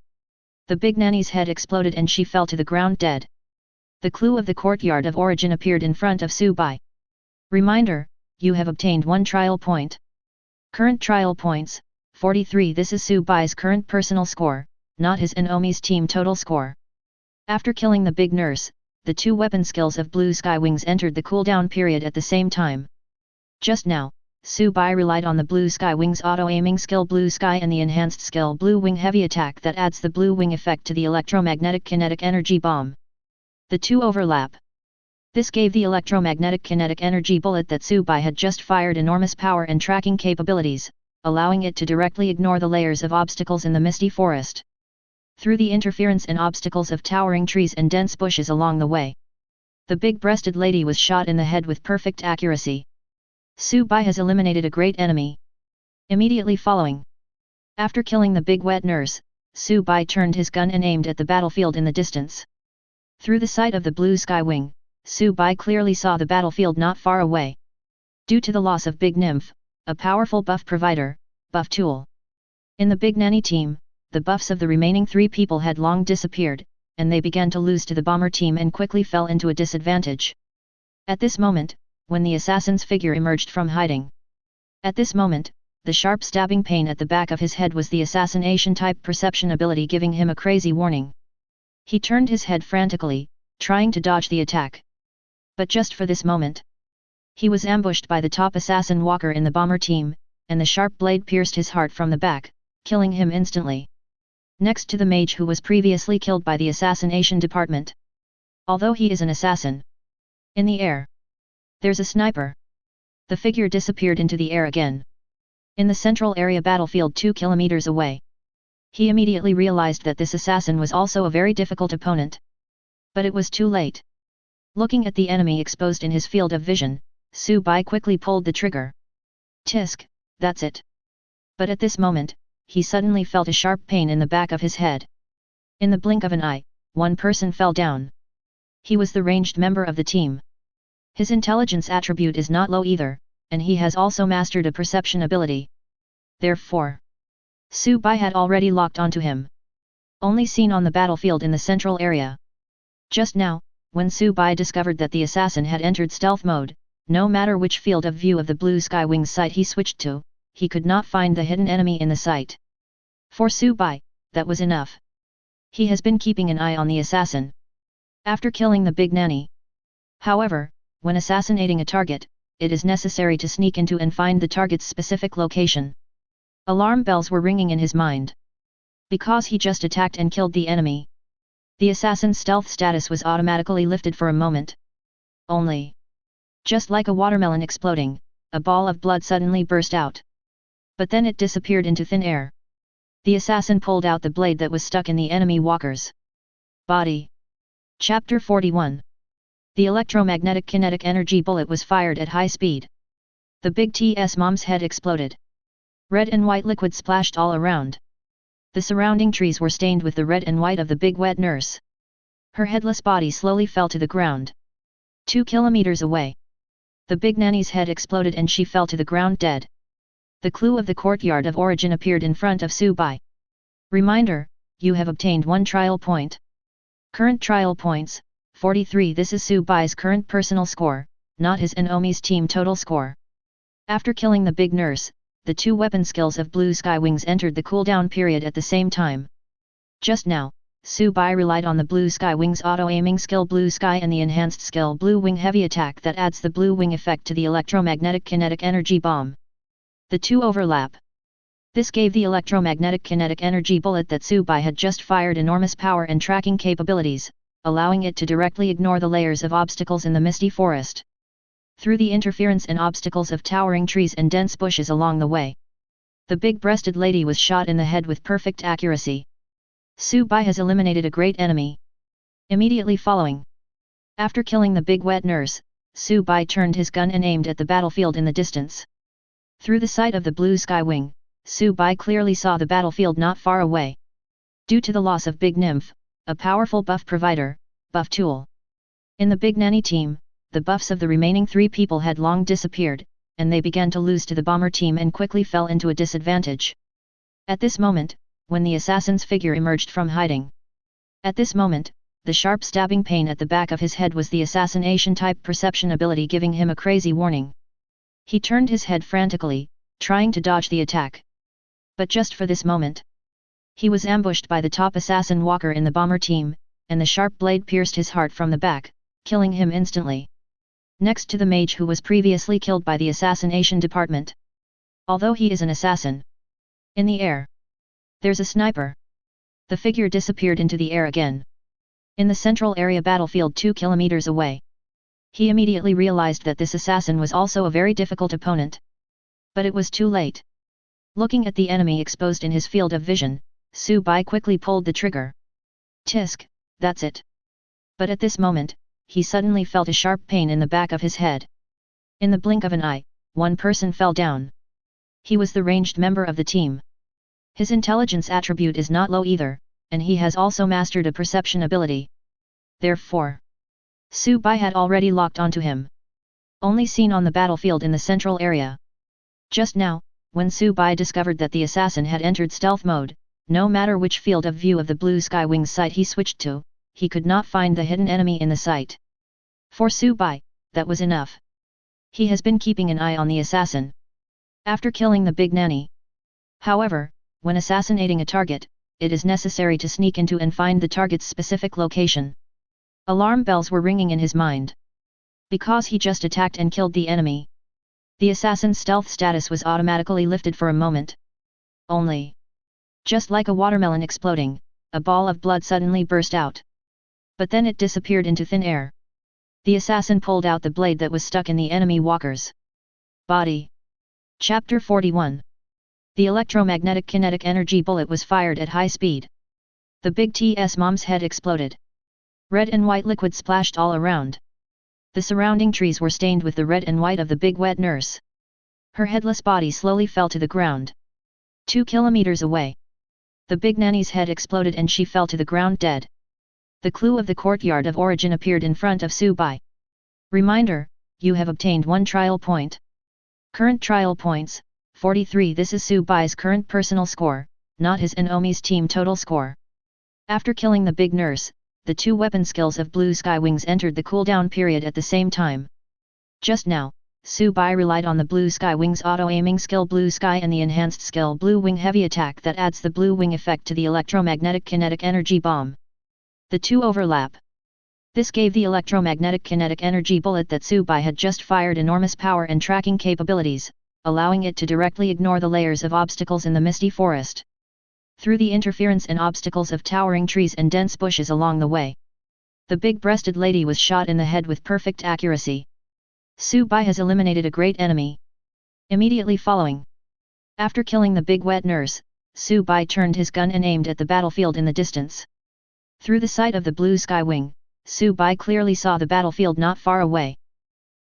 The big nanny's head exploded and she fell to the ground dead. The clue of the courtyard of origin appeared in front of Su Bai. Reminder, you have obtained 1 trial point. Current trial points, 43. This is Su Bai's current personal score, not his and Omi's team total score. After killing the big nurse, the 2 weapon skills of Blue Sky Wings entered the cooldown period at the same time. Just now, Su Bai relied on the Blue Sky Wings auto-aiming skill Blue Sky and the enhanced skill Blue Wing Heavy Attack that adds the Blue Wing effect to the electromagnetic kinetic energy bomb. The 2 overlap. This gave the electromagnetic kinetic energy bullet that Su Bai had just fired enormous power and tracking capabilities, allowing it to directly ignore the layers of obstacles in the misty forest. Through the interference and obstacles of towering trees and dense bushes along the way, the big-breasted lady was shot in the head with perfect accuracy. Su Bai has eliminated a great enemy. Immediately following, after killing the big wet nurse, Su Bai turned his gun and aimed at the battlefield in the distance. Through the sight of the Blue Sky Wing, Su Bai clearly saw the battlefield not far away. Due to the loss of Big Nymph, a powerful buff provider, Buff Tool. In the Big Nanny team, the buffs of the remaining 3 people had long disappeared, and they began to lose to the bomber team and quickly fell into a disadvantage. At this moment, when the assassin's figure emerged from hiding. At this moment, the sharp stabbing pain at the back of his head was the assassination-type perception ability giving him a crazy warning. He turned his head frantically, trying to dodge the attack. But just for this moment, he was ambushed by the top assassin Walker in the bomber team, and the sharp blade pierced his heart from the back, killing him instantly. Next to the mage who was previously killed by the assassination department. Although he is an assassin, In the air. There's a sniper. The figure disappeared into the air again. In the central area battlefield 2 kilometers away. He immediately realized that this assassin was also a very difficult opponent. But it was too late. Looking at the enemy exposed in his field of vision, Su Bai quickly pulled the trigger. Tisk, that's it. But at this moment, he suddenly felt a sharp pain in the back of his head. In the blink of an eye, one person fell down. He was the ranged member of the team. His intelligence attribute is not low either, and he has also mastered a perception ability. Therefore, Su Bai had already locked onto him. Only seen on the battlefield in the central area. Just now, when Su Bai discovered that the assassin had entered stealth mode, no matter which field of view of the blue sky wings sight he switched to, he could not find the hidden enemy in the sight. For Su Bai, that was enough. He has been keeping an eye on the assassin. After killing the big nanny. However, when assassinating a target, it is necessary to sneak into and find the target's specific location. Alarm bells were ringing in his mind. Because he just attacked and killed the enemy. The assassin's stealth status was automatically lifted for a moment. Only. Just like a watermelon exploding, a ball of blood suddenly burst out. But then it disappeared into thin air. The assassin pulled out the blade that was stuck in the enemy walker's body. Chapter 41. The electromagnetic kinetic energy bullet was fired at high speed. The big TS mom's head exploded. Red and white liquid splashed all around. The surrounding trees were stained with the red and white of the big wet nurse. Her headless body slowly fell to the ground. 2 kilometers away. The big nanny's head exploded and she fell to the ground dead. The clue of the courtyard of origin appeared in front of Su Bai. Reminder, you have obtained 1 trial point. Current trial points, 43. This is Su Bai's current personal score, not his and Omi's team total score. After killing the big nurse, the 2 weapon skills of Blue Sky Wings entered the cooldown period at the same time. Just now, Su Bai relied on the Blue Sky Wings auto-aiming skill Blue Sky and the enhanced skill Blue Wing Heavy Attack that adds the Blue Wing effect to the electromagnetic kinetic energy bomb. The 2 overlap. This gave the electromagnetic kinetic energy bullet that Su Bai had just fired enormous power and tracking capabilities, allowing it to directly ignore the layers of obstacles in the misty forest. Through the interference and obstacles of towering trees and dense bushes along the way. The big-breasted lady was shot in the head with perfect accuracy. Su Bai has eliminated a great enemy. Immediately following. After killing the big wet nurse, Su Bai turned his gun and aimed at the battlefield in the distance. Through the sight of the blue sky wing, Su Bai clearly saw the battlefield not far away. Due to the loss of Big Nymph, a powerful buff provider, Buff Tool. In the Big Nanny team, the buffs of the remaining 3 people had long disappeared, and they began to lose to the bomber team and quickly fell into a disadvantage. At this moment, when the assassin's figure emerged from hiding. At this moment, the sharp stabbing pain at the back of his head was the assassination-type perception ability giving him a crazy warning. He turned his head frantically, trying to dodge the attack. But just for this moment. He was ambushed by the top assassin walker in the bomber team, and the sharp blade pierced his heart from the back, killing him instantly. Next to the mage who was previously killed by the assassination department. Although he is an assassin. In the air. There's a sniper. The figure disappeared into the air again. In the central area battlefield 2 kilometers away. He immediately realized that this assassin was also a very difficult opponent. But it was too late. Looking at the enemy exposed in his field of vision, Su Bai quickly pulled the trigger. Tisk, that's it. But at this moment, he suddenly felt a sharp pain in the back of his head. In the blink of an eye, one person fell down. He was the ranged member of the team. His intelligence attribute is not low either, and he has also mastered a perception ability. Therefore, Su Bai had already locked onto him. Only seen on the battlefield in the central area. Just now, when Su Bai discovered that the assassin had entered stealth mode, no matter which field of view of the blue sky wings sight he switched to, he could not find the hidden enemy in the sight. For Su Bai, that was enough. He has been keeping an eye on the assassin. After killing the big nanny. However, when assassinating a target, it is necessary to sneak into and find the target's specific location. Alarm bells were ringing in his mind. Because he just attacked and killed the enemy. The assassin's stealth status was automatically lifted for a moment. Only. Just like a watermelon exploding, a ball of blood suddenly burst out. But then it disappeared into thin air. The assassin pulled out the blade that was stuck in the enemy walker's body. Chapter 41. The electromagnetic kinetic energy bullet was fired at high speed. The big TS mom's head exploded. Red and white liquid splashed all around. The surrounding trees were stained with the red and white of the big wet nurse. Her headless body slowly fell to the ground. 2 kilometers away. The big nanny's head exploded and she fell to the ground dead. The clue of the courtyard of origin appeared in front of Subai. Reminder, you have obtained 1 trial point. Current trial points, 43. This is Subai's current personal score, not his and Omi's team total score. After killing the big nurse, the 2 weapon skills of Blue Sky Wings entered the cooldown period at the same time. Just now, Subai relied on the Blue Sky Wings auto-aiming skill Blue Sky and the enhanced skill Blue Wing Heavy Attack that adds the Blue Wing effect to the electromagnetic kinetic energy bomb. The 2 overlap. This gave the electromagnetic kinetic energy bullet that Subai had just fired enormous power and tracking capabilities, allowing it to directly ignore the layers of obstacles in the misty forest. Through the interference and obstacles of towering trees and dense bushes along the way, the big-breasted lady was shot in the head with perfect accuracy. Subai has eliminated a great enemy. Immediately following, after killing the big wet nurse, Subai turned his gun and aimed at the battlefield in the distance. Through the sight of the Blue Sky Wing, Subai clearly saw the battlefield not far away.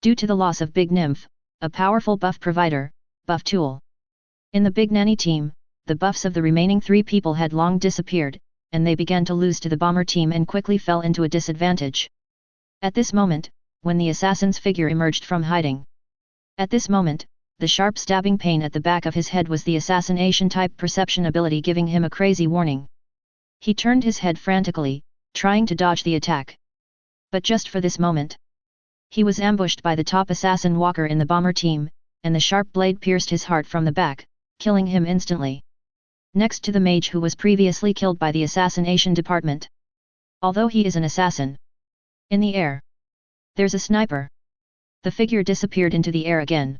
Due to the loss of Big Nymph, a powerful buff provider, Buff Tool. In the Big Nanny team, the buffs of the remaining 3 people had long disappeared, and they began to lose to the bomber team and quickly fell into a disadvantage. At this moment, when the assassin's figure emerged from hiding. At this moment, the sharp stabbing pain at the back of his head was the assassination-type perception ability giving him a crazy warning. He turned his head frantically, trying to dodge the attack. But just for this moment, he was ambushed by the top assassin walker in the bomber team, and the sharp blade pierced his heart from the back, killing him instantly. Next to the mage who was previously killed by the assassination department. Although he is an assassin. In the air. There's a sniper. The figure disappeared into the air again.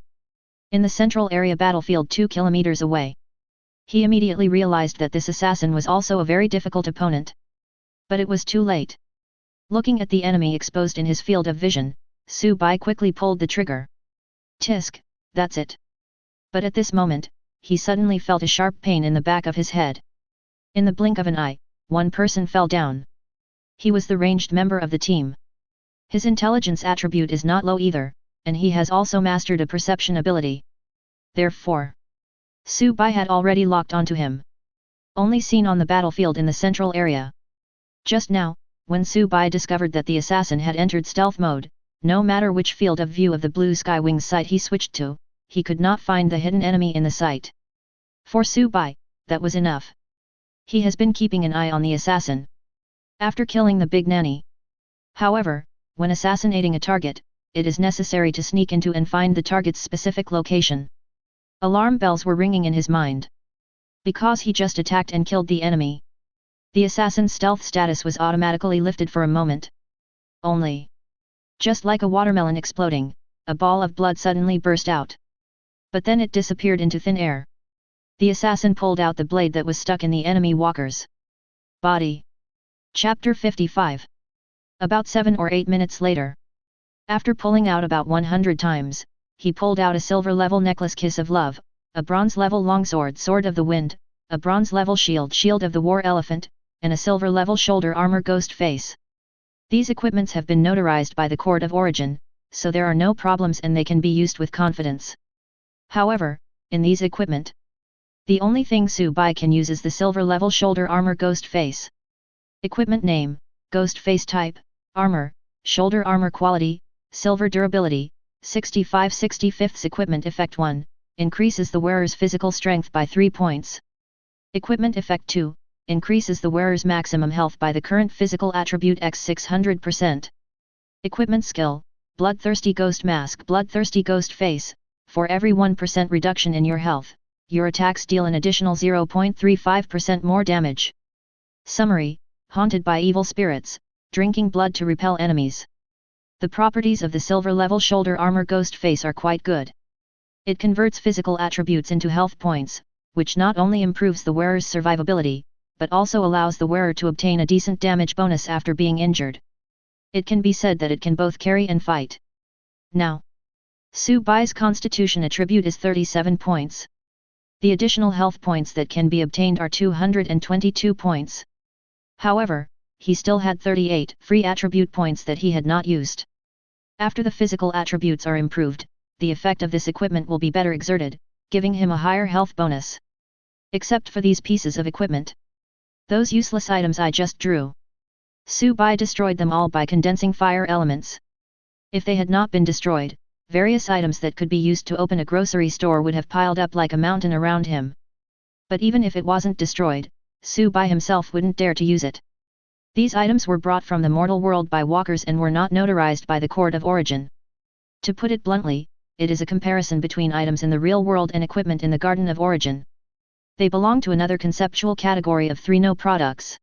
In the central area battlefield 2 kilometers away. He immediately realized that this assassin was also a very difficult opponent. But it was too late. Looking at the enemy exposed in his field of vision, Subai quickly pulled the trigger. Tisk, that's it. But at this moment, he suddenly felt a sharp pain in the back of his head. In the blink of an eye, 1 person fell down. He was the ranged member of the team. His intelligence attribute is not low either, and he has also mastered a perception ability. Therefore, Subai had already locked onto him. Only seen on the battlefield in the central area. Just now, when Subai discovered that the assassin had entered stealth mode, no matter which field of view of the Blue Sky Wings sight he switched to, he could not find the hidden enemy in the sight. For Subai, that was enough. He has been keeping an eye on the assassin. After killing the big nanny. However, when assassinating a target, it is necessary to sneak into and find the target's specific location. Alarm bells were ringing in his mind. Because he just attacked and killed the enemy. The assassin's stealth status was automatically lifted for a moment. Only. Just like a watermelon exploding, a ball of blood suddenly burst out. But then it disappeared into thin air. The assassin pulled out the blade that was stuck in the enemy walker's body. Chapter 55. About 7 or 8 minutes later. After pulling out about 100 times, he pulled out a silver-level necklace Kiss of Love, a bronze-level longsword Sword of the Wind, a bronze-level shield Shield of the War Elephant, and a silver-level shoulder armor Ghost Face. These equipments have been notarized by the Court of Origin, so there are no problems and they can be used with confidence. However, in these equipment, the only thing Subai can use is the silver-level shoulder armor Ghost Face. Equipment name, Ghost Face Type, Armor, Shoulder Armor Quality, Silver Durability, 65/65 Equipment Effect 1, increases the wearer's physical strength by 3 points. Equipment Effect 2, increases the wearer's maximum health by the current physical attribute x 600%. Equipment Skill, Bloodthirsty Ghost Mask Bloodthirsty Ghost Face, for every 1% reduction in your health, your attacks deal an additional 0.35% more damage. Summary, Haunted by evil spirits, drinking blood to repel enemies. The properties of the silver-level shoulder armor Ghost Face are quite good. It converts physical attributes into health points, which not only improves the wearer's survivability, but also allows the wearer to obtain a decent damage bonus after being injured. It can be said that it can both carry and fight. Now, Su Bai's constitution attribute is 37 points. The additional health points that can be obtained are 222 points. However, he still had 38 free attribute points that he had not used. After the physical attributes are improved, the effect of this equipment will be better exerted, giving him a higher health bonus. Except for these pieces of equipment. Those useless items I just drew. Su Bai destroyed them all by condensing fire elements. If they had not been destroyed, various items that could be used to open a grocery store would have piled up like a mountain around him. But even if it wasn't destroyed, Su Bai himself wouldn't dare to use it. These items were brought from the mortal world by walkers and were not notarized by the court of origin. To put it bluntly, it is a comparison between items in the real world and equipment in the Garden of Origin. They belong to another conceptual category of 3 no products.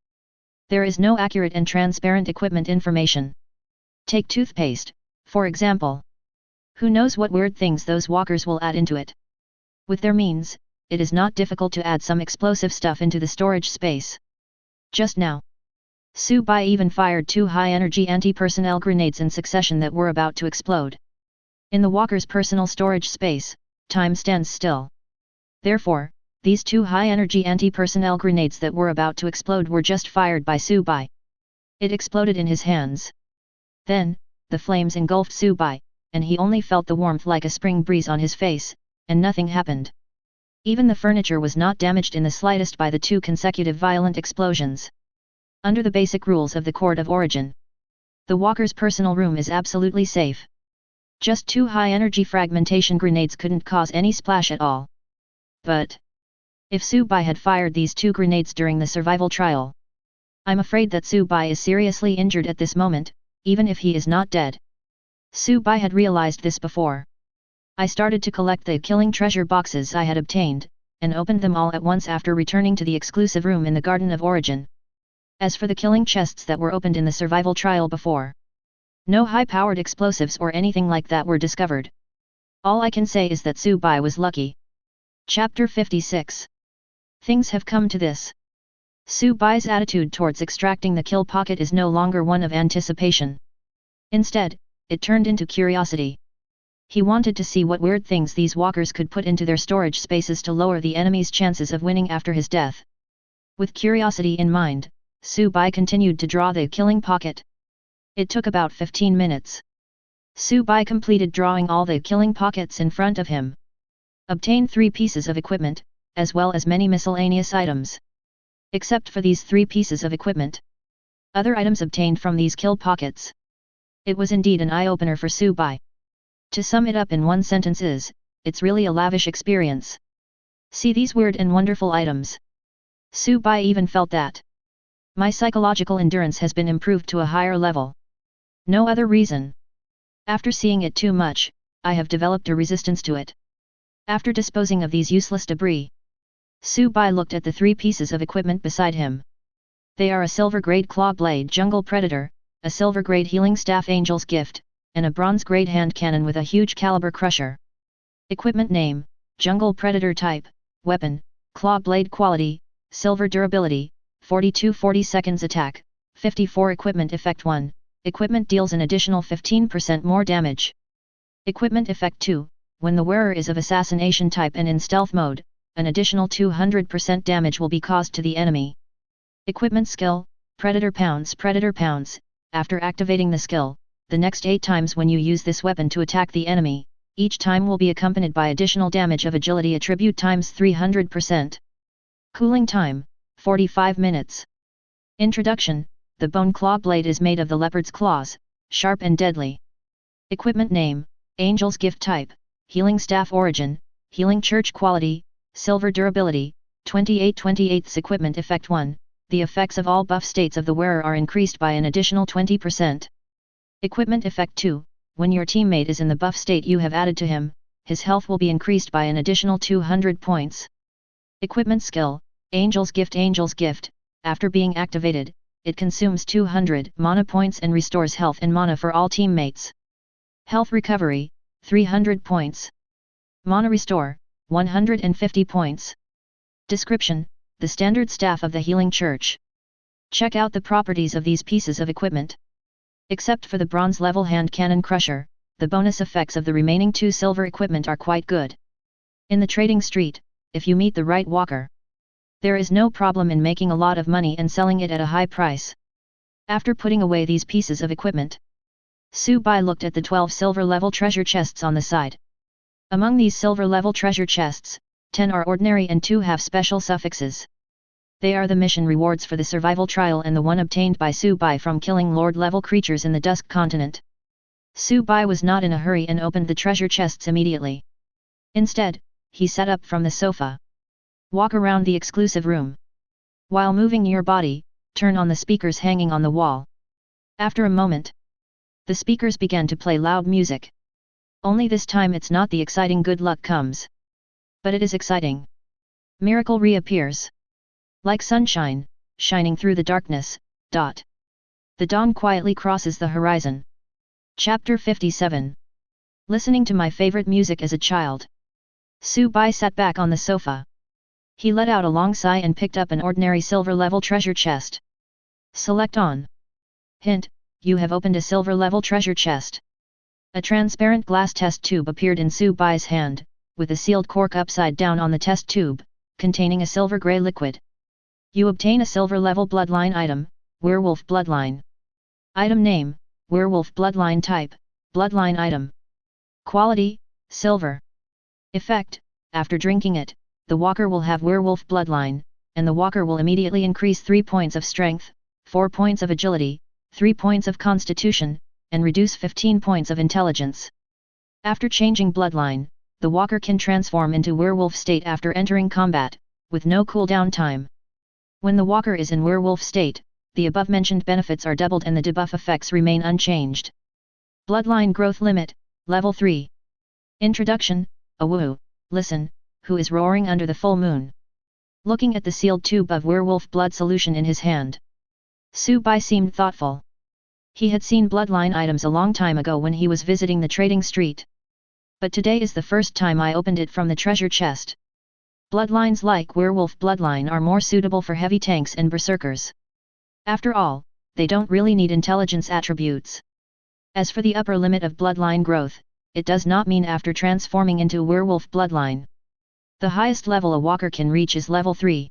There is no accurate and transparent equipment information. Take toothpaste, for example. Who knows what weird things those walkers will add into it? With their means, it is not difficult to add some explosive stuff into the storage space. Just now, Su Bai even fired 2 high-energy anti-personnel grenades in succession that were about to explode. In the walker's personal storage space, time stands still. Therefore, these 2 high-energy anti-personnel grenades that were about to explode were just fired by Su Bai. It exploded in his hands. Then, the flames engulfed Su Bai, and he only felt the warmth like a spring breeze on his face, and nothing happened. Even the furniture was not damaged in the slightest by the 2 consecutive violent explosions. Under the basic rules of the Court of Origin, the walker's personal room is absolutely safe. Just 2 high-energy fragmentation grenades couldn't cause any splash at all. But if Su Bai had fired these 2 grenades during the survival trial, I'm afraid that Su Bai is seriously injured at this moment, even if he is not dead. Su Bai had realized this before. I started to collect the killing treasure boxes I had obtained, and opened them all at once after returning to the exclusive room in the Garden of Origin. As for the killing chests that were opened in the survival trial before, no high-powered explosives or anything like that were discovered. All I can say is that Su Bai was lucky. Chapter 56. Things have come to this. Su Bai's attitude towards extracting the kill pocket is no longer one of anticipation. Instead, it turned into curiosity. He wanted to see what weird things these walkers could put into their storage spaces to lower the enemy's chances of winning after his death. With curiosity in mind, Su Bai continued to draw the killing pocket. It took about 15 minutes. Su Bai completed drawing all the killing pockets in front of him. Obtained 3 pieces of equipment, as well as many miscellaneous items. Except for these 3 pieces of equipment, other items obtained from these kill pockets. It was indeed an eye-opener for Su Bai. To sum it up in one sentence is, it's really a lavish experience. See these weird and wonderful items. Su Bai even felt that my psychological endurance has been improved to a higher level. No other reason. After seeing it too much, I have developed a resistance to it. After disposing of these useless debris, Su Bai looked at the 3 pieces of equipment beside him. They are a silver-grade claw blade jungle predator, a silver-grade healing staff angel's gift, and a bronze-grade hand cannon with a huge caliber crusher. Equipment name, jungle predator type, weapon, claw blade quality, silver durability, 42-40 seconds attack, 54 equipment effect 1, equipment deals an additional 15% more damage. Equipment effect 2, when the wearer is of assassination type and in stealth mode, an additional 200% damage will be caused to the enemy. Equipment skill, Predator Pounds, after activating the skill, the next 8 times when you use this weapon to attack the enemy, each time will be accompanied by additional damage of agility attribute times 300%. Cooling time, 45 minutes. Introduction, the bone claw blade is made of the leopard's claws, sharp and deadly. Equipment name, Angel's Gift type, Healing Staff origin, Healing Church quality, Silver durability, 28/28 equipment effect 1, the effects of all buff states of the wearer are increased by an additional 20%. Equipment effect 2, when your teammate is in the buff state you have added to him, his health will be increased by an additional 200 points. Equipment skill, Angel's Gift, after being activated, it consumes 200 mana points and restores health and mana for all teammates. Health recovery, 300 points. Mana restore, 150 points. Description, the standard staff of the Healing Church. Check out the properties of these pieces of equipment. Except for the bronze level hand cannon crusher, the bonus effects of the remaining 2 silver equipment are quite good. In the trading street, if you meet the right walker, there is no problem in making a lot of money and selling it at a high price. After putting away these pieces of equipment, Su-bai looked at the 12 silver level treasure chests on the side. Among these silver level treasure chests, 10 are ordinary and 2 have special suffixes. They are the mission rewards for the survival trial and the one obtained by Su-bai from killing Lord level creatures in the Dusk Continent. Su-bai was not in a hurry and opened the treasure chests immediately. Instead, he sat up from the sofa. Walk around the exclusive room. While moving your body, turn on the speakers hanging on the wall. After a moment, the speakers began to play loud music. Only this time it's not the exciting good luck comes. But it is exciting. Miracle reappears. Like sunshine, shining through the darkness, The dawn quietly crosses the horizon. Chapter 57. Listening to my favorite music as a child. Su-bai sat back on the sofa. He let out a long sigh and picked up an ordinary silver level treasure chest. Select on. Hint, you have opened a silver level treasure chest. A transparent glass test tube appeared in Su-bai's hand, with a sealed cork upside down on the test tube, containing a silver grey liquid. You obtain a silver level bloodline item, Werewolf Bloodline. Item name, Werewolf Bloodline type, Bloodline item. Quality, silver. Effect, after drinking it, the walker will have Werewolf Bloodline, and the walker will immediately increase 3 points of strength, 4 points of agility, 3 points of constitution, and reduce 15 points of intelligence. After changing bloodline, the walker can transform into werewolf state after entering combat, with no cooldown time. When the walker is in werewolf state, the above-mentioned benefits are doubled and the debuff effects remain unchanged. Bloodline growth limit, level 3. Introduction, Awoo, listen, who is roaring under the full moon? Looking at the sealed tube of werewolf blood solution in his hand, Su-bai seemed thoughtful. He had seen bloodline items a long time ago when he was visiting the trading street. But today is the first time I opened it from the treasure chest. Bloodlines like werewolf bloodline are more suitable for heavy tanks and berserkers. After all, they don't really need intelligence attributes. As for the upper limit of bloodline growth, it does not mean after transforming into werewolf bloodline. The highest level a walker can reach is level 3.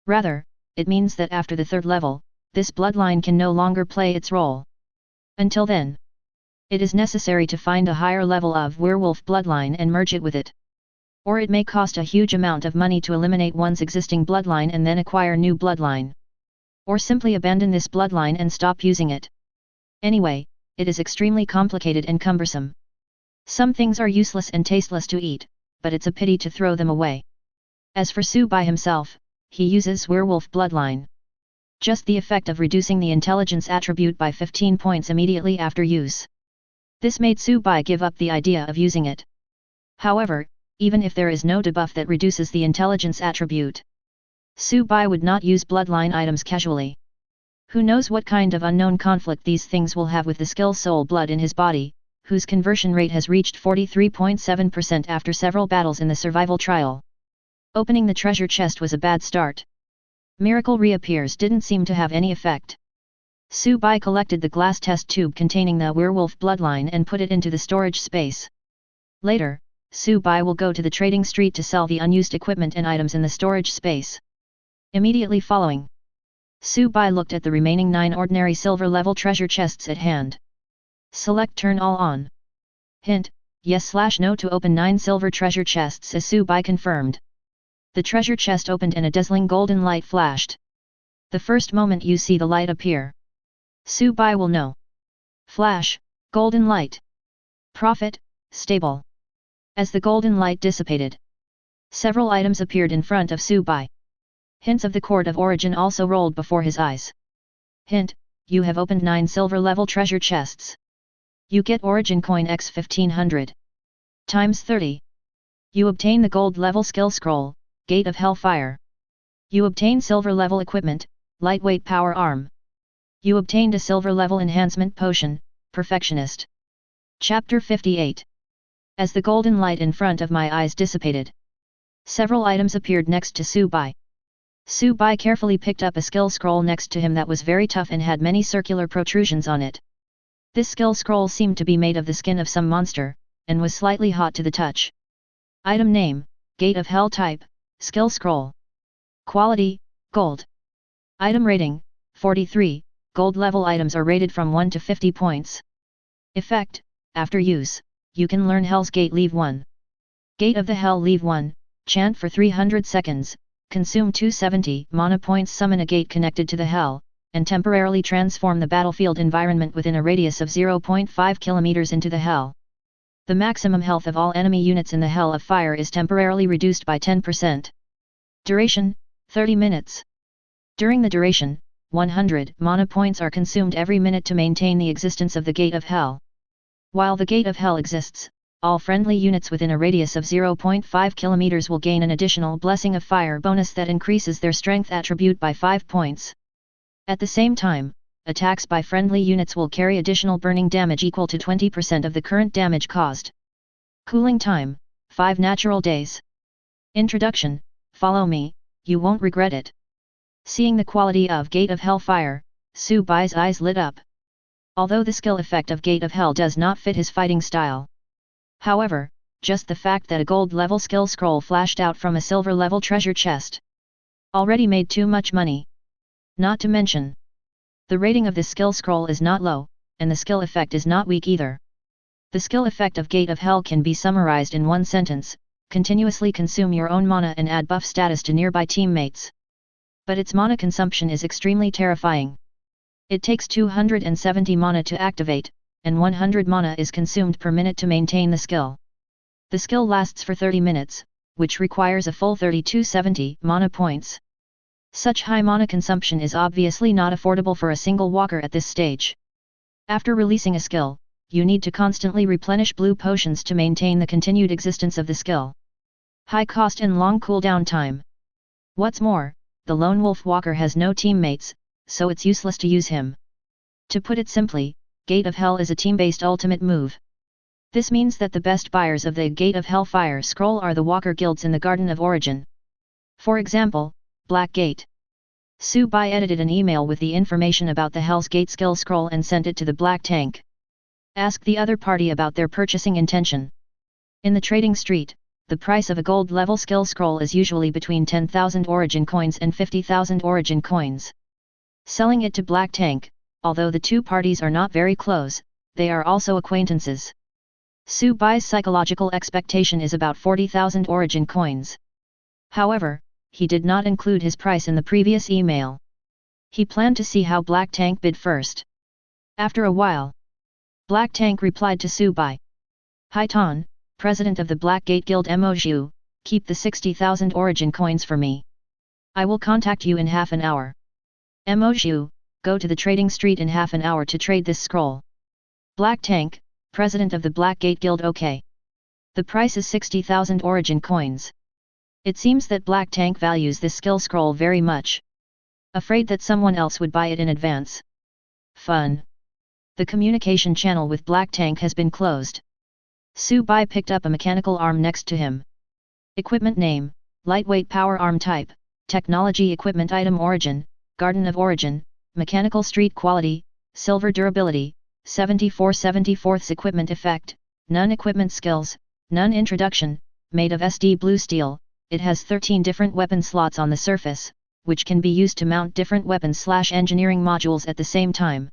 Rather, it means that after the 3rd level, this bloodline can no longer play its role. Until then, it is necessary to find a higher level of werewolf bloodline and merge it with it. Or it may cost a huge amount of money to eliminate one's existing bloodline and then acquire new bloodline. Or simply abandon this bloodline and stop using it. Anyway, it is extremely complicated and cumbersome. Some things are useless and tasteless to eat, but it's a pity to throw them away. As for Su-bai himself, he uses werewolf bloodline. Just the effect of reducing the intelligence attribute by 15 points immediately after use. This made Su-bai give up the idea of using it. However, even if there is no debuff that reduces the intelligence attribute, Su-bai would not use bloodline items casually. Who knows what kind of unknown conflict these things will have with the skill soul blood in his body, whose conversion rate has reached 43.7% after several battles in the survival trial. Opening the treasure chest was a bad start. Miracle reappears didn't seem to have any effect. Su-bai collected the glass test tube containing the werewolf bloodline and put it into the storage space. Later, Su-bai will go to the trading street to sell the unused equipment and items in the storage space. Immediately following, Su-bai looked at the remaining 9 ordinary silver level treasure chests at hand. Select turn all on. Hint, yes/no to open 9 silver treasure chests as Su-bai confirmed. The treasure chest opened and a dazzling golden light flashed. The first moment you see the light appear, Su-bai will know. Flash, golden light. Profit, stable. As the golden light dissipated, several items appeared in front of Su-bai. Hints of the Court of Origin also rolled before his eyes. Hint, you have opened 9 silver level treasure chests. You get Origin coin x 1500 times 30. You obtain the gold level skill scroll, Gate of Hellfire. You obtain silver level equipment, lightweight power arm. You obtained a silver level enhancement potion, Perfectionist. Chapter 58. As the golden light in front of my eyes dissipated, several items appeared next to Su-bai. Su-bai carefully picked up a skill scroll next to him that was very tough and had many circular protrusions on it. This skill scroll seemed to be made of the skin of some monster, and was slightly hot to the touch. Item name, Gate of Hell type, skill scroll. Quality, gold. Item rating, 43, gold level items are rated from 1 to 50 points. Effect, after use, you can learn Hell's Gate Leave 1. Gate of the Hell Leave 1, chant for 300 seconds, consume 270 mana points, summon a gate connected to the Hell, and temporarily transform the battlefield environment within a radius of 0.5 km into the Hell. The maximum health of all enemy units in the Hell of Fire is temporarily reduced by 10%. Duration, 30 minutes. During the duration, 100 mana points are consumed every minute to maintain the existence of the Gate of Hell. While the Gate of Hell exists, all friendly units within a radius of 0.5 km will gain an additional Blessing of Fire bonus that increases their strength attribute by 5 points. At the same time, attacks by friendly units will carry additional burning damage equal to 20% of the current damage caused. Cooling time, 5 natural days. Introduction, follow me, you won't regret it. Seeing the quality of Gate of Hellfire, Su Bai's eyes lit up. Although the skill effect of Gate of Hell does not fit his fighting style. However, just the fact that a gold level skill scroll flashed out from a silver level treasure chest already made too much money. Not to mention, the rating of this skill scroll is not low, and the skill effect is not weak either. The skill effect of Gate of Hell can be summarized in one sentence: continuously consume your own mana and add buff status to nearby teammates. But its mana consumption is extremely terrifying. It takes 270 mana to activate, and 100 mana is consumed per minute to maintain the skill. The skill lasts for 30 minutes, which requires a full 3270 mana points. Such high mana consumption is obviously not affordable for a single walker at this stage. After releasing a skill, you need to constantly replenish blue potions to maintain the continued existence of the skill. High cost and long cooldown time. What's more, the lone wolf walker has no teammates, so it's useless to use him. To put it simply, Gate of Hell is a team-based ultimate move. This means that the best buyers of the Gate of Hellfire scroll are the walker guilds in the Garden of Origin. For example, Black Gate. Su Bai edited an email with the information about the Hell's Gate skill scroll and sent it to the Black Tank. Ask the other party about their purchasing intention. In the trading street, the price of a gold level skill scroll is usually between 10,000 origin coins and 50,000 origin coins. Selling it to Black Tank, although the two parties are not very close, they are also acquaintances. Su Bai's psychological expectation is about 40,000 origin coins. However, he did not include his price in the previous email. He planned to see how Black Tank bid first. After a while, Black Tank replied to Su Bai. Hi Ton, president of the Black Gate Guild Mo, keep the 60,000 origin coins for me. I will contact you in half an hour. Mo, go to the trading street in half an hour to trade this scroll. Black Tank, president of the Black Gate Guild. OK. The price is 60,000 origin coins. It seems that Black Tank values this skill scroll very much. Afraid that someone else would buy it in advance. Fun. The communication channel with Black Tank has been closed. Su Bai picked up a mechanical arm next to him. Equipment name, lightweight power arm type, technology equipment item origin, Garden of Origin, mechanical street quality, silver durability, 74/74 equipment effect, none equipment skills, none introduction, made of SD blue steel. It has 13 different weapon slots on the surface, which can be used to mount different weapons/engineering modules at the same time.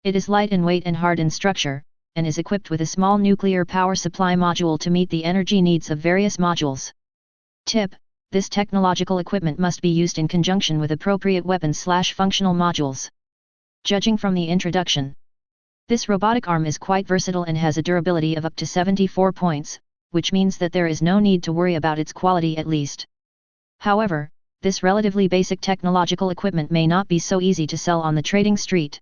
It is light in weight and hard in structure, and is equipped with a small nuclear power supply module to meet the energy needs of various modules. Tip: this technological equipment must be used in conjunction with appropriate weapons/functional modules. Judging from the introduction, this robotic arm is quite versatile and has a durability of up to 74 points, which means that there is no need to worry about its quality at least. However, this relatively basic technological equipment may not be so easy to sell on the trading street.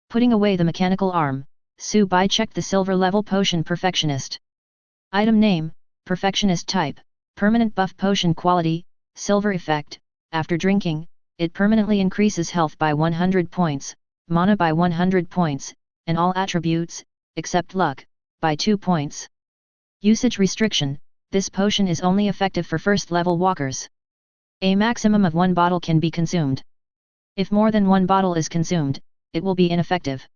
Putting away the mechanical arm, Su Bai checked the silver level potion Perfectionist. Item name, Perfectionist type, permanent buff potion quality, silver effect. After drinking, it permanently increases health by 100 points, mana by 100 points, and all attributes, except luck, by 2 points. Usage restriction: this potion is only effective for first level walkers. A maximum of 1 bottle can be consumed. If more than 1 bottle is consumed, it will be ineffective.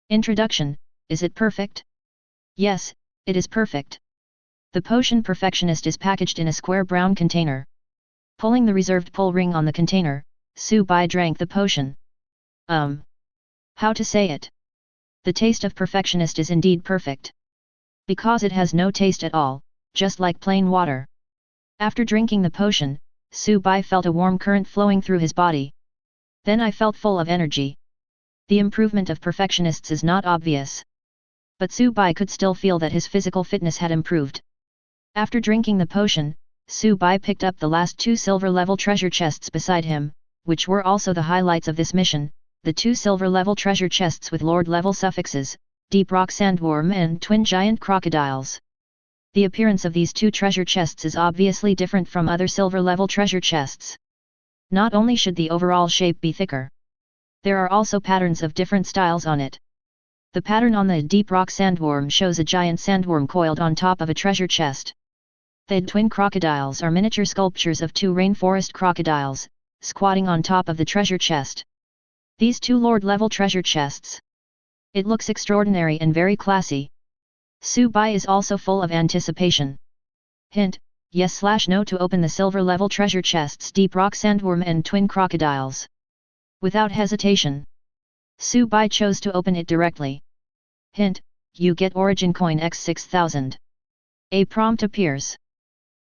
Introduction, is it perfect? Yes, it is perfect. The potion Perfectionist is packaged in a square brown container. Pulling the reserved pull ring on the container, Su-bai drank the potion. How to say it? The taste of Perfectionist is indeed perfect. Because it has no taste at all, just like plain water. After drinking the potion, Su-bai felt a warm current flowing through his body. Then I felt full of energy. The improvement of Perfectionists is not obvious. But Su-bai could still feel that his physical fitness had improved. After drinking the potion, Su-bai picked up the last 2 silver-level treasure chests beside him, which were also the highlights of this mission, the 2 silver-level treasure chests with lord-level suffixes, deep rock sandworm and twin giant crocodiles. The appearance of these 2 treasure chests is obviously different from other silver-level treasure chests. Not only should the overall shape be thicker, there are also patterns of different styles on it. The pattern on the deep rock sandworm shows a giant sandworm coiled on top of a treasure chest. The twin crocodiles are miniature sculptures of 2 rainforest crocodiles, squatting on top of the treasure chest. These 2 lord-level treasure chests. It looks extraordinary and very classy. Su-bai is also full of anticipation. Hint, yes/no to open the silver-level treasure chests deep rock sandworm and twin crocodiles. Without hesitation, Su-bai chose to open it directly. Hint, you get origin coin x 6000. A prompt appears.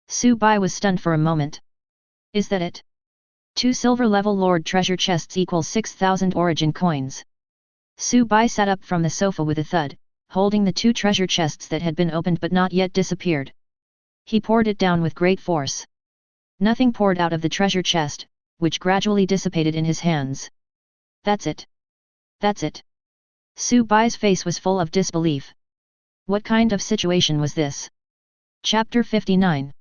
Su-bai was stunned for a moment. Is that it? 2 silver-level lord treasure chests equals 6000 origin coins. Su-bai sat up from the sofa with a thud, holding the 2 treasure chests that had been opened but not yet disappeared. He poured it down with great force. Nothing poured out of the treasure chest, which gradually dissipated in his hands. That's it. That's it. Su-bai's face was full of disbelief. What kind of situation was this? Chapter 59.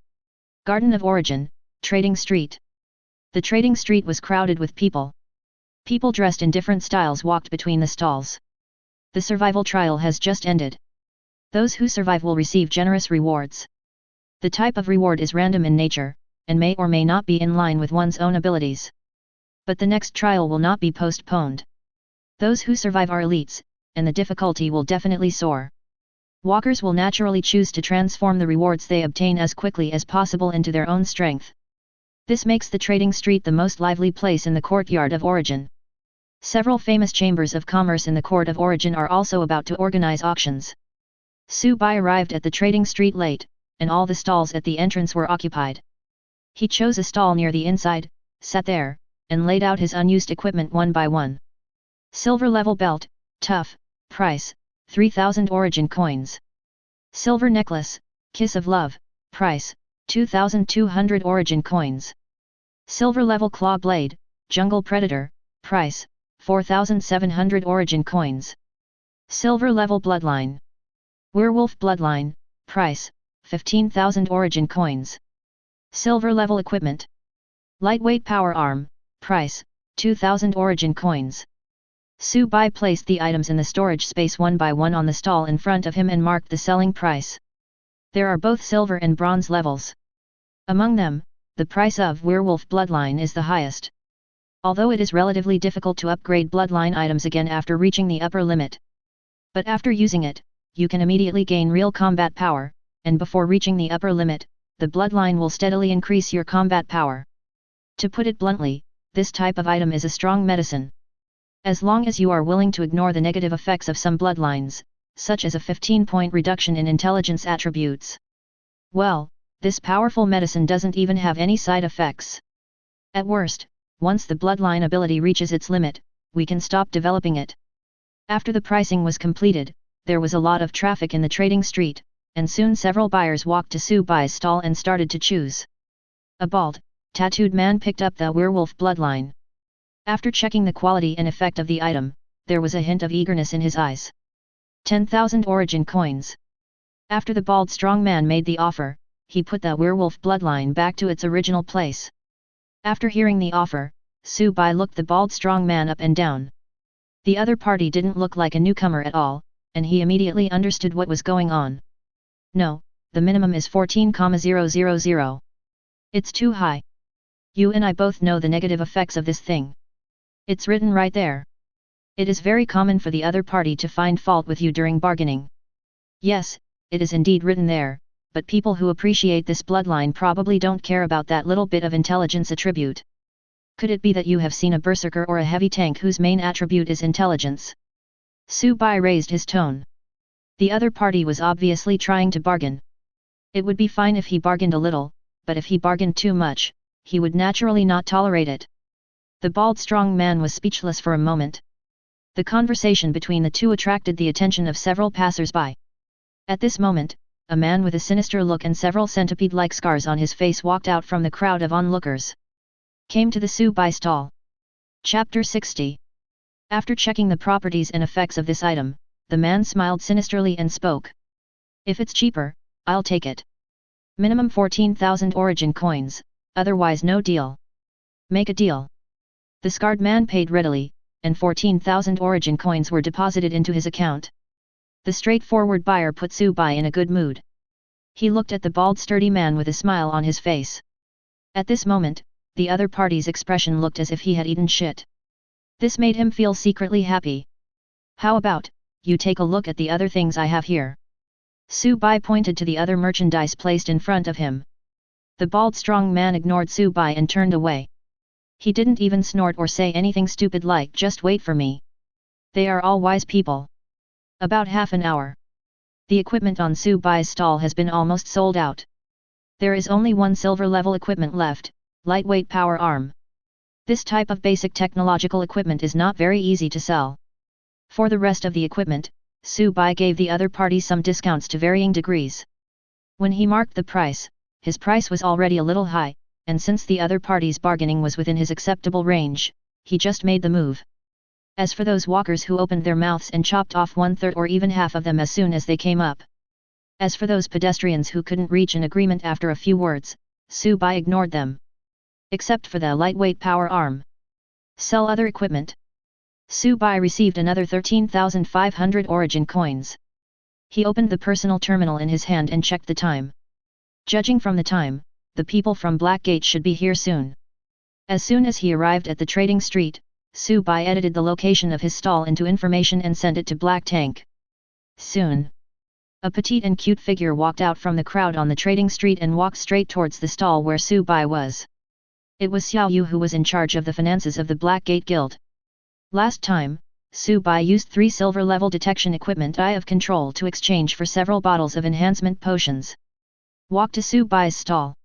Garden of Origin, Trading Street. The trading street was crowded with people. People dressed in different styles walked between the stalls. The survival trial has just ended. Those who survive will receive generous rewards. The type of reward is random in nature, and may or may not be in line with one's own abilities. But the next trial will not be postponed. Those who survive are elites, and the difficulty will definitely soar. Walkers will naturally choose to transform the rewards they obtain as quickly as possible into their own strength. This makes the trading street the most lively place in the courtyard of Origin. Several famous chambers of commerce in the court of Origin are also about to organize auctions. Su-bai arrived at the trading street late, and all the stalls at the entrance were occupied. He chose a stall near the inside, sat there, and laid out his unused equipment one by one. Silver level belt, tough, price, 3000 origin coins. Silver necklace, kiss of love, price, 2200 origin coins. Silver level claw blade, jungle predator, price, 4700 origin coins. Silver level bloodline. Werewolf bloodline, price, 15,000 origin coins. Silver level equipment. Lightweight power arm, price, 2000 origin coins. Su-bai placed the items in the storage space one by one on the stall in front of him and marked the selling price. There are both silver and bronze levels. Among them, the price of werewolf bloodline is the highest. Although it is relatively difficult to upgrade bloodline items again after reaching the upper limit. But after using it, you can immediately gain real combat power, and before reaching the upper limit, the bloodline will steadily increase your combat power. To put it bluntly, this type of item is a strong medicine. As long as you are willing to ignore the negative effects of some bloodlines, such as a 15-point reduction in intelligence attributes. Well, this powerful medicine doesn't even have any side effects. At worst, once the bloodline ability reaches its limit, we can stop developing it. After the pricing was completed, there was a lot of traffic in the trading street, and soon several buyers walked to Su-bai's stall and started to choose. A bald, tattooed man picked up the werewolf bloodline. After checking the quality and effect of the item, there was a hint of eagerness in his eyes. 10,000 origin coins. After the bald strong man made the offer, he put the werewolf bloodline back to its original place. After hearing the offer, Su-bai looked the bald strong man up and down. The other party didn't look like a newcomer at all, and he immediately understood what was going on. No, the minimum is 14,000. It's too high. You and I both know the negative effects of this thing. It's written right there. It is very common for the other party to find fault with you during bargaining. Yes, it is indeed written there, but people who appreciate this bloodline probably don't care about that little bit of intelligence attribute. Could it be that you have seen a berserker or a heavy tank whose main attribute is intelligence? Su Bai raised his tone. The other party was obviously trying to bargain. It would be fine if he bargained a little, but if he bargained too much, he would naturally not tolerate it. The bald strong man was speechless for a moment. The conversation between the two attracted the attention of several passers-by. At this moment, a man with a sinister look and several centipede-like scars on his face walked out from the crowd of onlookers. Came to the Su Bai stall. Chapter 60. After checking the properties and effects of this item, the man smiled sinisterly and spoke. If it's cheaper, I'll take it. Minimum 14,000 origin coins, otherwise no deal. Make a deal. The scarred man paid readily, and 14,000 origin coins were deposited into his account. The straightforward buyer put Su Bai in a good mood. He looked at the bald sturdy man with a smile on his face. At this moment, the other party's expression looked as if he had eaten shit. This made him feel secretly happy. How about, you take a look at the other things I have here? Su Bai pointed to the other merchandise placed in front of him. The bald strong man ignored Su Bai and turned away. He didn't even snort or say anything stupid like just wait for me. They are all wise people. About half an hour. The equipment on Su Bai's stall has been almost sold out. There is only one silver level equipment left, lightweight power arm. This type of basic technological equipment is not very easy to sell. For the rest of the equipment, Su Bai gave the other party some discounts to varying degrees. When he marked the price, his price was already a little high, and since the other party's bargaining was within his acceptable range, he just made the move. As for those walkers who opened their mouths and chopped off 1/3 or even half of them as soon as they came up. As for those pedestrians who couldn't reach an agreement after a few words, Su Bai ignored them. Except for the lightweight power arm. Sell other equipment. Su Bai received another 13,500 origin coins. He opened the personal terminal in his hand and checked the time. Judging from the time, the people from Blackgate should be here soon. As soon as he arrived at the trading street, Su Bai edited the location of his stall into information and sent it to Black Tank. Soon. A petite and cute figure walked out from the crowd on the trading street and walked straight towards the stall where Su Bai was. It was Xiao Yu who was in charge of the finances of the Blackgate Guild. Last time, Su Bai used 3 silver-level detection equipment Eye of Control to exchange for several bottles of enhancement potions. Walk to Su Bai's stall.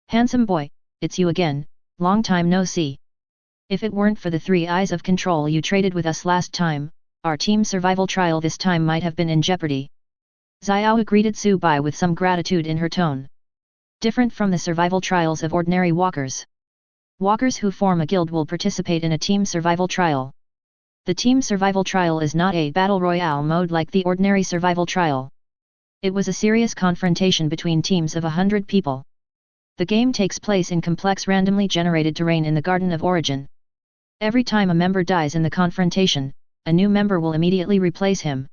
Handsome boy, it's you again, long time no see. If it weren't for the 3 Eyes of Control you traded with us last time, our team survival trial this time might have been in jeopardy. Xiao greeted Su Bai with some gratitude in her tone. Different from the survival trials of ordinary walkers. Walkers who form a guild will participate in a team survival trial. The team survival trial is not a battle royale mode like the ordinary survival trial. It was a serious confrontation between teams of 100 people. The game takes place in complex randomly generated terrain in the Garden of Origin. Every time a member dies in the confrontation, a new member will immediately replace him.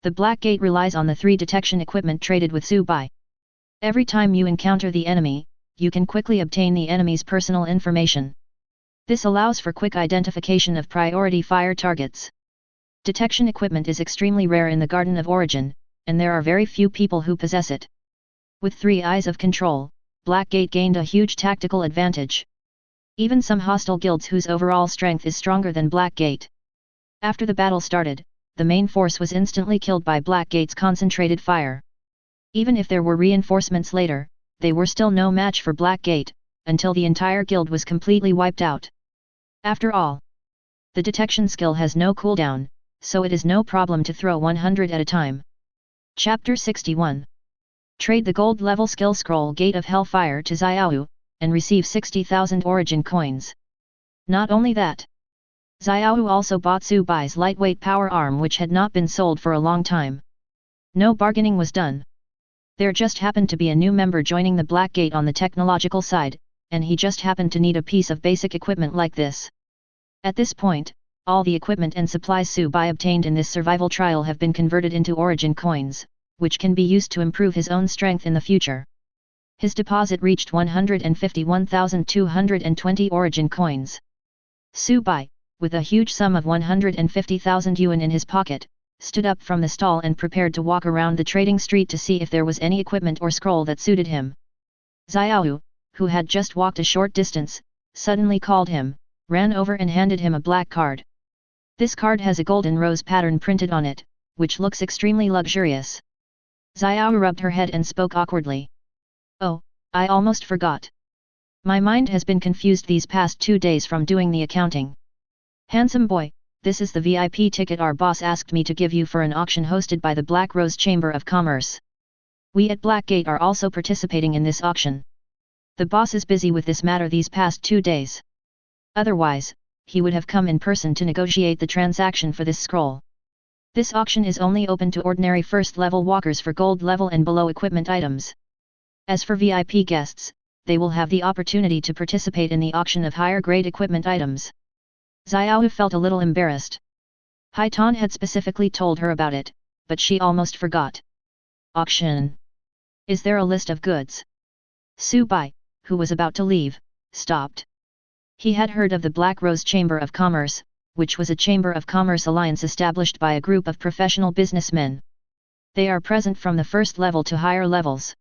The Blackgate relies on the 3 detection equipment traded with Su Bai. Every time you encounter the enemy, you can quickly obtain the enemy's personal information. This allows for quick identification of priority fire targets. Detection equipment is extremely rare in the Garden of Origin, and there are very few people who possess it. With 3 Eyes of Control, Blackgate gained a huge tactical advantage. Even some hostile guilds whose overall strength is stronger than Blackgate. After the battle started, the main force was instantly killed by Blackgate's concentrated fire. Even if there were reinforcements later, they were still no match for Blackgate, until the entire guild was completely wiped out. After all, the detection skill has no cooldown, so it is no problem to throw 100 at a time. Chapter 61. Trade the gold level skill scroll Gate of Hellfire to Xiao, and receive 60,000 origin coins. Not only that, Xiao also bought Su Bai's lightweight power arm which had not been sold for a long time. No bargaining was done. There just happened to be a new member joining the Blackgate on the technological side, and he just happened to need a piece of basic equipment like this. At this point, all the equipment and supplies Su Bai obtained in this survival trial have been converted into origin coins, which can be used to improve his own strength in the future. His deposit reached 151,220 origin coins. Su Bai, with a huge sum of 150,000 yuan in his pocket, stood up from the stall and prepared to walk around the trading street to see if there was any equipment or scroll that suited him. Xiao, who had just walked a short distance, suddenly called him, ran over and handed him a black card. This card has a golden rose pattern printed on it, which looks extremely luxurious. Xiao rubbed her head and spoke awkwardly. Oh, I almost forgot. My mind has been confused these past 2 days from doing the accounting. Handsome boy, this is the VIP ticket our boss asked me to give you for an auction hosted by the Black Rose Chamber of Commerce. We at Blackgate are also participating in this auction. The boss is busy with this matter these past 2 days. Otherwise, he would have come in person to negotiate the transaction for this scroll. This auction is only open to ordinary first-level walkers for gold level and below equipment items. As for VIP guests, they will have the opportunity to participate in the auction of higher-grade equipment items. Xiao felt a little embarrassed. Hai Tan had specifically told her about it, but she almost forgot. Auction. Is there a list of goods? Su Bai, who was about to leave, stopped. He had heard of the Black Rose Chamber of Commerce, which was a Chamber of Commerce alliance established by a group of professional businessmen. They are present from the first level to higher levels.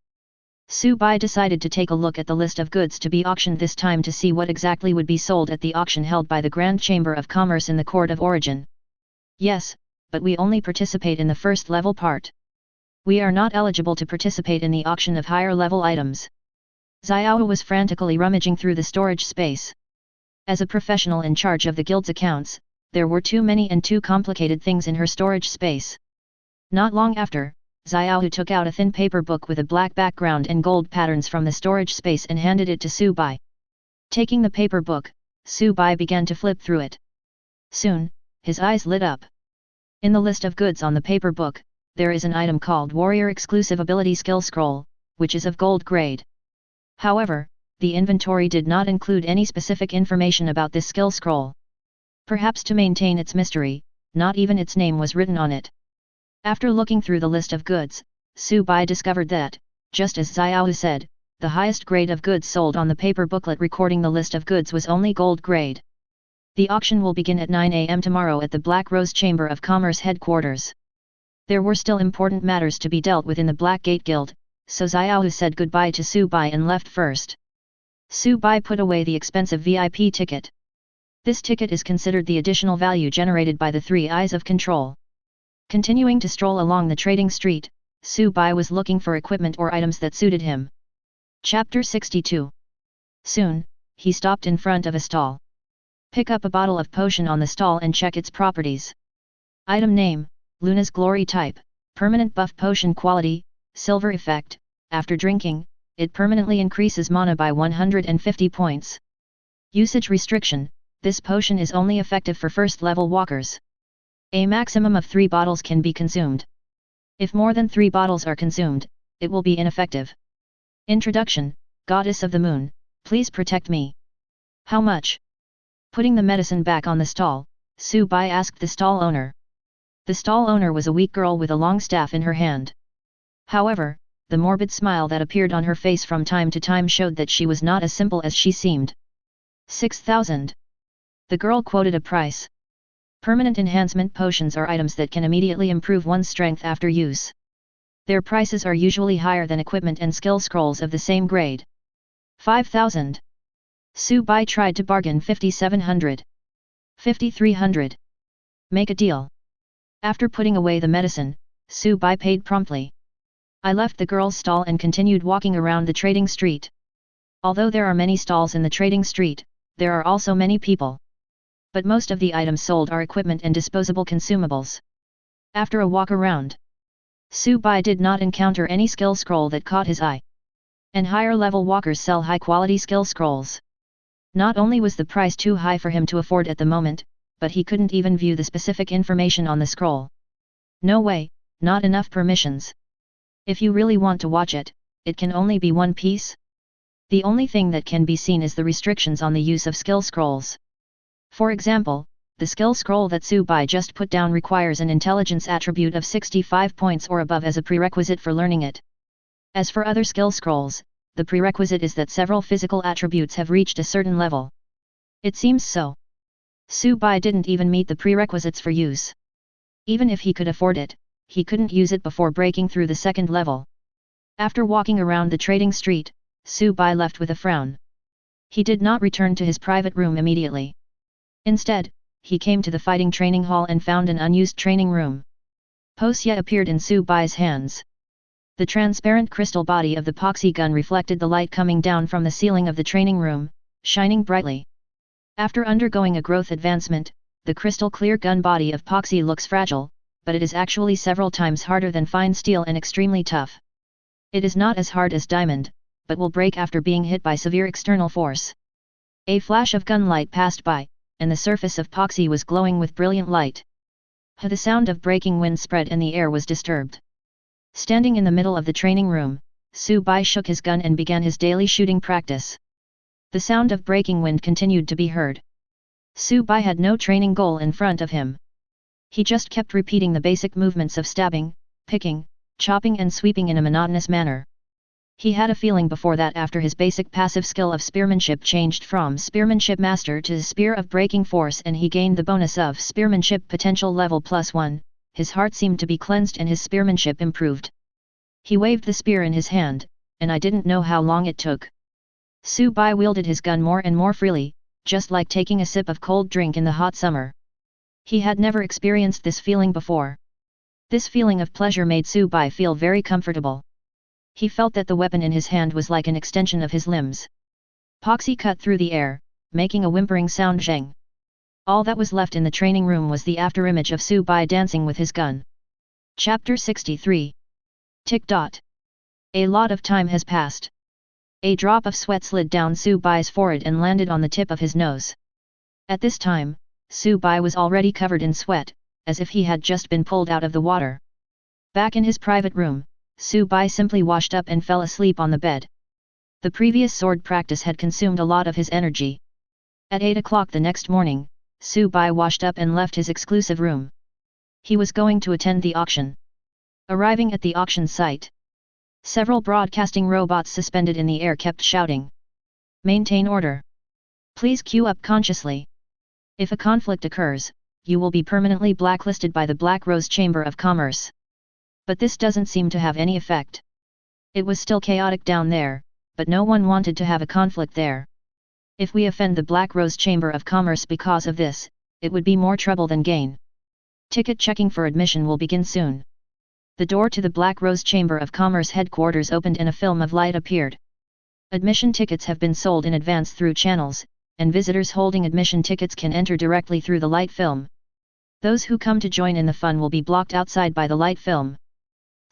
Su Bai decided to take a look at the list of goods to be auctioned this time to see what exactly would be sold at the auction held by the Grand Chamber of Commerce in the Court of Origin. Yes, but we only participate in the first level part. We are not eligible to participate in the auction of higher level items. Xiao was frantically rummaging through the storage space. As a professional in charge of the guild's accounts, there were too many and too complicated things in her storage space. Not long after, Xiao took out a thin paper book with a black background and gold patterns from the storage space and handed it to Su Bai. Taking the paper book, Su Bai began to flip through it. Soon, his eyes lit up. In the list of goods on the paper book, there is an item called Warrior Exclusive Ability Skill Scroll, which is of gold grade. However, the inventory did not include any specific information about this skill scroll. Perhaps to maintain its mystery, not even its name was written on it. After looking through the list of goods, Su Bai discovered that, just as Xiao said, the highest grade of goods sold on the paper booklet recording the list of goods was only gold grade. The auction will begin at 9 a.m. tomorrow at the Black Rose Chamber of Commerce headquarters. There were still important matters to be dealt with in the Blackgate Guild, so Xiao said goodbye to Su Bai and left first. Su Bai put away the expensive VIP ticket. This ticket is considered the additional value generated by the 3 eyes of control. Continuing to stroll along the trading street, Su Bai was looking for equipment or items that suited him. Chapter 62. Soon, he stopped in front of a stall. Pick up a bottle of potion on the stall and check its properties. Item name, Luna's Glory type, permanent buff potion quality, silver effect, after drinking, it permanently increases mana by 150 points. Usage restriction, this potion is only effective for first level walkers. A maximum of 3 bottles can be consumed. If more than 3 bottles are consumed, it will be ineffective. Introduction, Goddess of the Moon, please protect me. How much? Putting the medicine back on the stall, Su Bai asked the stall owner. The stall owner was a weak girl with a long staff in her hand. However, the morbid smile that appeared on her face from time to time showed that she was not as simple as she seemed. 6,000. The girl quoted a price. Permanent enhancement potions are items that can immediately improve one's strength after use. Their prices are usually higher than equipment and skill scrolls of the same grade. 5,000. Su Bai tried to bargain 5,700. 5,300. Make a deal. After putting away the medicine, Su Bai paid promptly. I left the girl's stall and continued walking around the trading street. Although there are many stalls in the trading street, there are also many people. But most of the items sold are equipment and disposable consumables. After a walk around, Su Bai did not encounter any skill scroll that caught his eye. And higher level walkers sell high quality skill scrolls. Not only was the price too high for him to afford at the moment, but he couldn't even view the specific information on the scroll. No way, not enough permissions. If you really want to watch it, it can only be one piece. The only thing that can be seen is the restrictions on the use of skill scrolls. For example, the skill scroll that Su Bai just put down requires an intelligence attribute of 65 points or above as a prerequisite for learning it. As for other skill scrolls, the prerequisite is that several physical attributes have reached a certain level. It seems so. Su Bai didn't even meet the prerequisites for use. Even if he could afford it, he couldn't use it before breaking through the second level. After walking around the trading street, Su Bai left with a frown. He did not return to his private room immediately. Instead, he came to the fighting training hall and found an unused training room. Posya appeared in Su Bai's hands. The transparent crystal body of the poxy gun reflected the light coming down from the ceiling of the training room, shining brightly. After undergoing a growth advancement, the crystal clear gun body of poxy looks fragile, but it is actually several times harder than fine steel and extremely tough. It is not as hard as diamond, but will break after being hit by severe external force. A flash of gun light passed by, and the surface of poxy was glowing with brilliant light. The sound of breaking wind spread and the air was disturbed. Standing in the middle of the training room, Su Bai shook his gun and began his daily shooting practice. The sound of breaking wind continued to be heard. Su Bai had no training goal in front of him. He just kept repeating the basic movements of stabbing, picking, chopping and sweeping in a monotonous manner. He had a feeling before that after his basic passive skill of spearmanship changed from Spearmanship Master to Spear of Breaking Force and he gained the bonus of Spearmanship Potential Level +1, his heart seemed to be cleansed and his spearmanship improved. He waved the spear in his hand, and I didn't know how long it took. Su Bai wielded his gun more and more freely, just like taking a sip of cold drink in the hot summer. He had never experienced this feeling before. This feeling of pleasure made Su Bai feel very comfortable. He felt that the weapon in his hand was like an extension of his limbs. Poxy cut through the air, making a whimpering sound zheng. All that was left in the training room was the afterimage of Su Bai dancing with his gun. Chapter 63. Tick dot. A lot of time has passed. A drop of sweat slid down Su Bai's forehead and landed on the tip of his nose. At this time, Su Bai was already covered in sweat, as if he had just been pulled out of the water. Back in his private room, Su Bai simply washed up and fell asleep on the bed. The previous sword practice had consumed a lot of his energy. At 8 o'clock the next morning, Su Bai washed up and left his exclusive room. He was going to attend the auction. Arriving at the auction site, several broadcasting robots suspended in the air kept shouting, "Maintain order. Please queue up consciously. If a conflict occurs, you will be permanently blacklisted by the Black Rose Chamber of Commerce." But this doesn't seem to have any effect. It was still chaotic down there, but no one wanted to have a conflict there. If we offend the Black Rose Chamber of Commerce because of this, it would be more trouble than gain. Ticket checking for admission will begin soon. The door to the Black Rose Chamber of Commerce headquarters opened and a film of light appeared. Admission tickets have been sold in advance through channels, and visitors holding admission tickets can enter directly through the light film. Those who come to join in the fun will be blocked outside by the light film.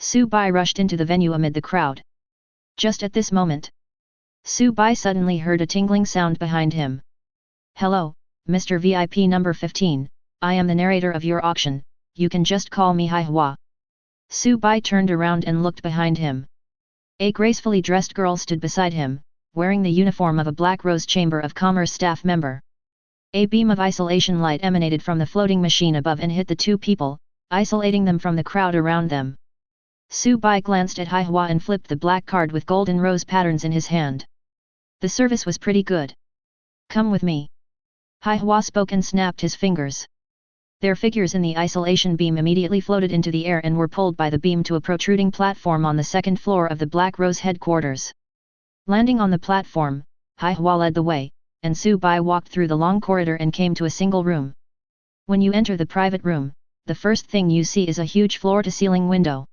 Su Bai rushed into the venue amid the crowd. Just at this moment, Su Bai suddenly heard a tingling sound behind him. "Hello, Mr. VIP number 15, I am the narrator of your auction, you can just call me Hai Hua." Su Bai turned around and looked behind him. A gracefully dressed girl stood beside him, wearing the uniform of a Black Rose Chamber of Commerce staff member. A beam of isolation light emanated from the floating machine above and hit the two people, isolating them from the crowd around them. Su Bai glanced at Hai Hua and flipped the black card with golden rose patterns in his hand. The service was pretty good. "Come with me." Hai Hua spoke and snapped his fingers. Their figures in the isolation beam immediately floated into the air and were pulled by the beam to a protruding platform on the second floor of the Black Rose headquarters. Landing on the platform, Hai Hua led the way, and Su Bai walked through the long corridor and came to a single room. When you enter the private room, the first thing you see is a huge floor-to-ceiling window.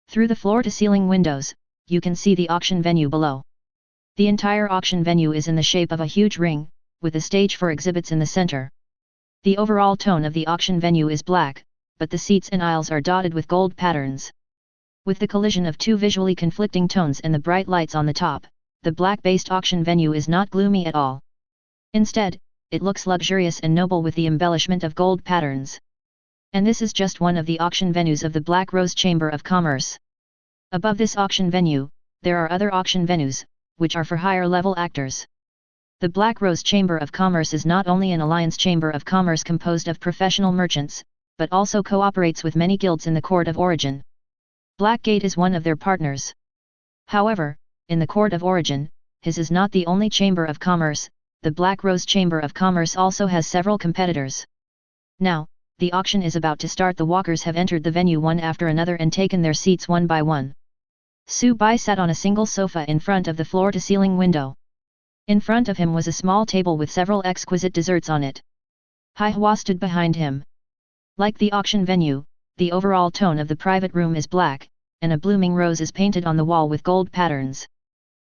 Through the floor-to-ceiling windows, you can see the auction venue below. The entire auction venue is in the shape of a huge ring, with a stage for exhibits in the center. The overall tone of the auction venue is black, but the seats and aisles are dotted with gold patterns. With the collision of two visually conflicting tones and the bright lights on the top, the black-based auction venue is not gloomy at all. Instead, it looks luxurious and noble with the embellishment of gold patterns. And this is just one of the auction venues of the Black Rose Chamber of Commerce. Above this auction venue, there are other auction venues, which are for higher-level actors. The Black Rose Chamber of Commerce is not only an alliance chamber of commerce composed of professional merchants, but also cooperates with many guilds in the Court of Origin. Blackgate is one of their partners. However, in the Court of Origin, his is not the only chamber of commerce, the Black Rose Chamber of Commerce also has several competitors. Now, the auction is about to start. The walkers have entered the venue one after another and taken their seats one by one. Su Bai sat on a single sofa in front of the floor-to-ceiling window. In front of him was a small table with several exquisite desserts on it. Hai Hua stood behind him. Like the auction venue, the overall tone of the private room is black, and a blooming rose is painted on the wall with gold patterns.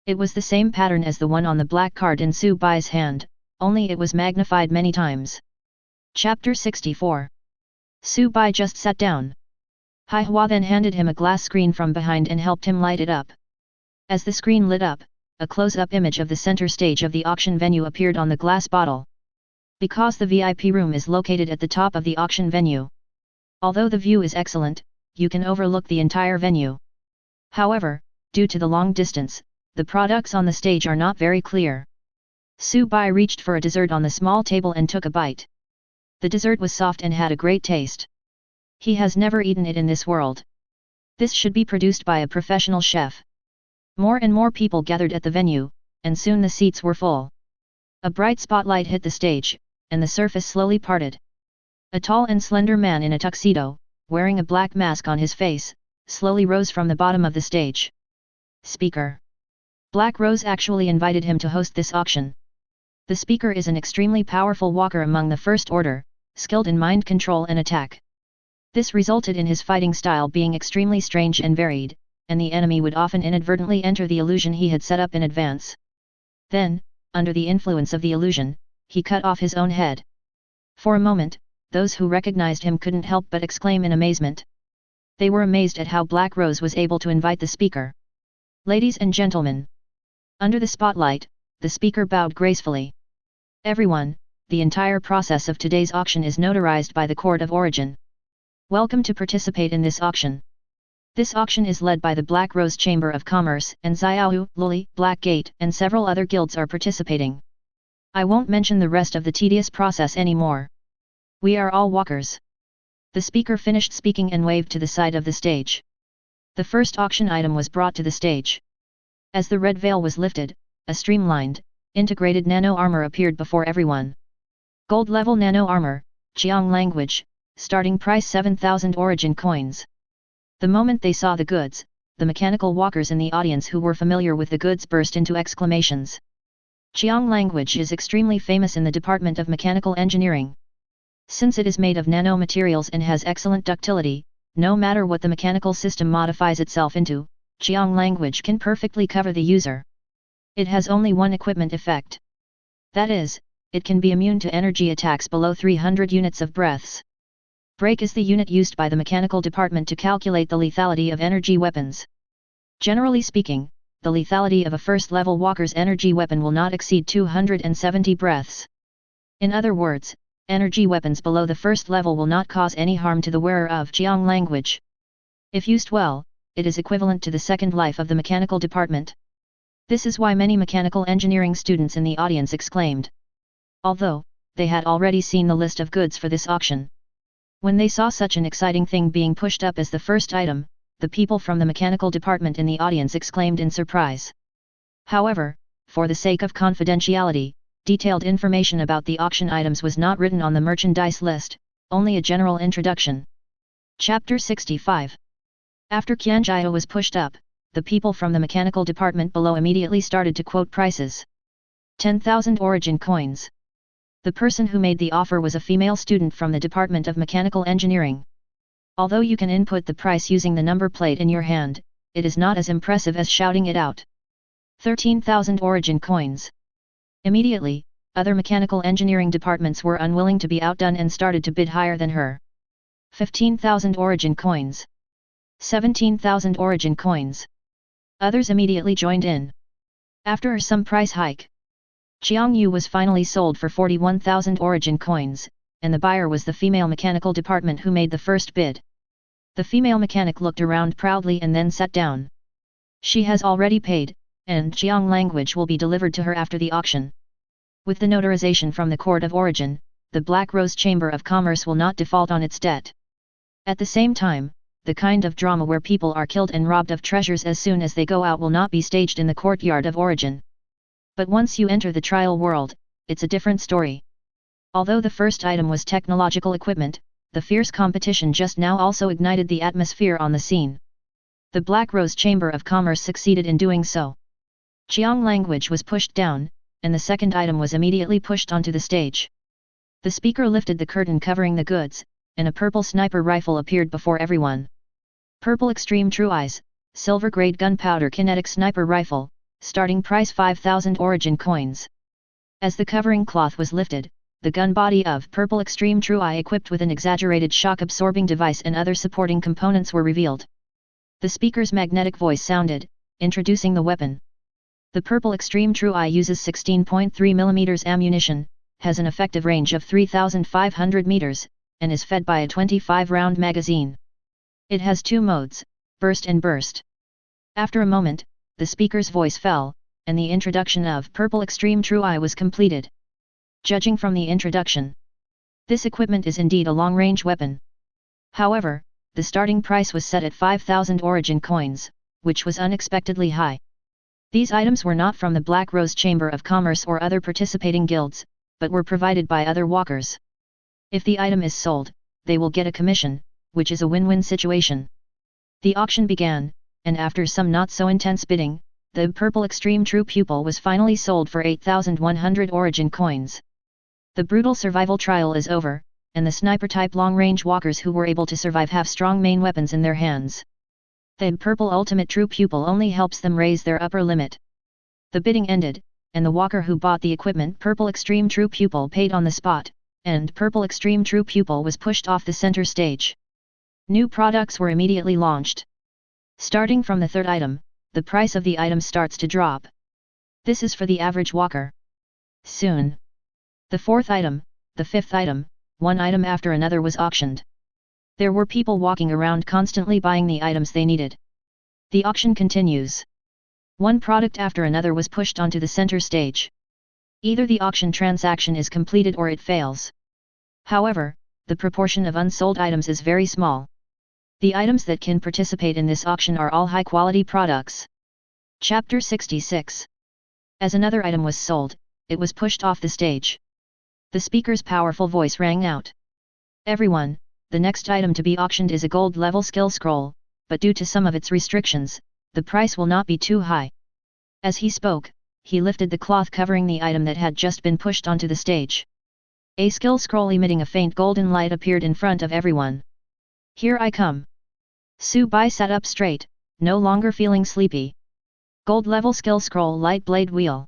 It was the same pattern as the one on the black card in Su Bai's hand, only it was magnified many times. Chapter 64. Su Bai just sat down. Hai Hua then handed him a glass screen from behind and helped him light it up. As the screen lit up, a close-up image of the center stage of the auction venue appeared on the glass bottle. Because the VIP room is located at the top of the auction venue. Although the view is excellent, you can overlook the entire venue. However, due to the long distance, the products on the stage are not very clear. Su Bai reached for a dessert on the small table and took a bite. The dessert was soft and had a great taste. He has never eaten it in this world. This should be produced by a professional chef. More and more people gathered at the venue, and soon the seats were full. A bright spotlight hit the stage, and the surface slowly parted. A tall and slender man in a tuxedo, wearing a black mask on his face, slowly rose from the bottom of the stage. Speaker. Black Rose actually invited him to host this auction. The speaker is an extremely powerful walker among the First Order, skilled in mind control and attack. This resulted in his fighting style being extremely strange and varied, and the enemy would often inadvertently enter the illusion he had set up in advance. Then, under the influence of the illusion, he cut off his own head. For a moment, those who recognized him couldn't help but exclaim in amazement. They were amazed at how Black Rose was able to invite the speaker. Ladies and gentlemen. Under the spotlight, the speaker bowed gracefully. Everyone, the entire process of today's auction is notarized by the Court of Origin. Welcome to participate in this auction. This auction is led by the Black Rose Chamber of Commerce, and Xiaohu, Luli, Black Gate, and several other guilds are participating. I won't mention the rest of the tedious process anymore. We are all walkers. The speaker finished speaking and waved to the side of the stage. The first auction item was brought to the stage. As the red veil was lifted, a streamlined, integrated nano armor appeared before everyone. Gold level nano armor, Qiang language, starting price 7,000 origin coins. The moment they saw the goods, the mechanical walkers in the audience who were familiar with the goods burst into exclamations. Qiang language is extremely famous in the Department of Mechanical Engineering. Since it is made of nanomaterials and has excellent ductility, no matter what the mechanical system modifies itself into, Qiang language can perfectly cover the user. It has only one equipment effect. That is, it can be immune to energy attacks below 300 units of breaths. Break is the unit used by the mechanical department to calculate the lethality of energy weapons. Generally speaking, the lethality of a first-level walker's energy weapon will not exceed 270 breaths. In other words, energy weapons below the first level will not cause any harm to the wearer of Qiang language. If used well, it is equivalent to the second life of the mechanical department. This is why many mechanical engineering students in the audience exclaimed. Although, they had already seen the list of goods for this auction. When they saw such an exciting thing being pushed up as the first item, the people from the mechanical department in the audience exclaimed in surprise. However, for the sake of confidentiality, detailed information about the auction items was not written on the merchandise list, only a general introduction. Chapter 65. After Qianjiao was pushed up, the people from the mechanical department below immediately started to quote prices. 10,000 origin coins. The person who made the offer was a female student from the Department of Mechanical Engineering. Although you can input the price using the number plate in your hand, it is not as impressive as shouting it out. 13,000 origin coins. Immediately, other mechanical engineering departments were unwilling to be outdone and started to bid higher than her. 15,000 origin coins. 17,000 origin coins. Others immediately joined in. After some price hike, Qiang Yu was finally sold for 41,000 origin coins, and the buyer was the female mechanical department who made the first bid. The female mechanic looked around proudly and then sat down. She has already paid, and Qiang language will be delivered to her after the auction. With the notarization from the Court of Origin, the Black Rose Chamber of Commerce will not default on its debt. At the same time, the kind of drama where people are killed and robbed of treasures as soon as they go out will not be staged in the courtyard of Origin. But once you enter the trial world, it's a different story. Although the first item was technological equipment, the fierce competition just now also ignited the atmosphere on the scene. The Black Rose Chamber of Commerce succeeded in doing so. Qiang language was pushed down, and the second item was immediately pushed onto the stage. The speaker lifted the curtain covering the goods, and a purple sniper rifle appeared before everyone. Purple Extreme True Eyes, Silver Grade Gunpowder Kinetic Sniper Rifle, starting price 5,000 origin coins. As the covering cloth was lifted, the gun body of Purple Extreme True Eye equipped with an exaggerated shock-absorbing device and other supporting components were revealed. The speaker's magnetic voice sounded, introducing the weapon. The Purple Extreme True Eye uses 16.3 mm ammunition, has an effective range of 3,500 meters, and is fed by a 25-round magazine. It has two modes, burst and burst. After a moment, the speaker's voice fell, and the introduction of Purple Extreme True Eye was completed. Judging from the introduction, this equipment is indeed a long-range weapon. However, the starting price was set at 5,000 origin coins, which was unexpectedly high. These items were not from the Black Rose Chamber of Commerce or other participating guilds, but were provided by other walkers. If the item is sold, they will get a commission, which is a win-win situation. The auction began, and after some not-so-intense bidding, the Purple Extreme True Pupil was finally sold for 8,100 origin coins. The brutal survival trial is over, and the sniper-type long-range walkers who were able to survive have strong main weapons in their hands. The Purple Ultimate True Pupil only helps them raise their upper limit. The bidding ended, and the walker who bought the equipment Purple Extreme True Pupil paid on the spot, and Purple Extreme True Pupil was pushed off the center stage. New products were immediately launched. Starting from the third item, the price of the item starts to drop. This is for the average walker. Soon, the fourth item, the fifth item, one item after another was auctioned. There were people walking around constantly buying the items they needed. The auction continues. One product after another was pushed onto the center stage. Either the auction transaction is completed or it fails. However, the proportion of unsold items is very small. The items that can participate in this auction are all high-quality products. Chapter 66. As another item was sold, it was pushed off the stage. The speaker's powerful voice rang out. Everyone, the next item to be auctioned is a gold-level skill scroll, but due to some of its restrictions, the price will not be too high. As he spoke, he lifted the cloth covering the item that had just been pushed onto the stage. A skill scroll emitting a faint golden light appeared in front of everyone. Here I come. Su Bai sat up straight, no longer feeling sleepy. Gold-level skill scroll light blade wheel.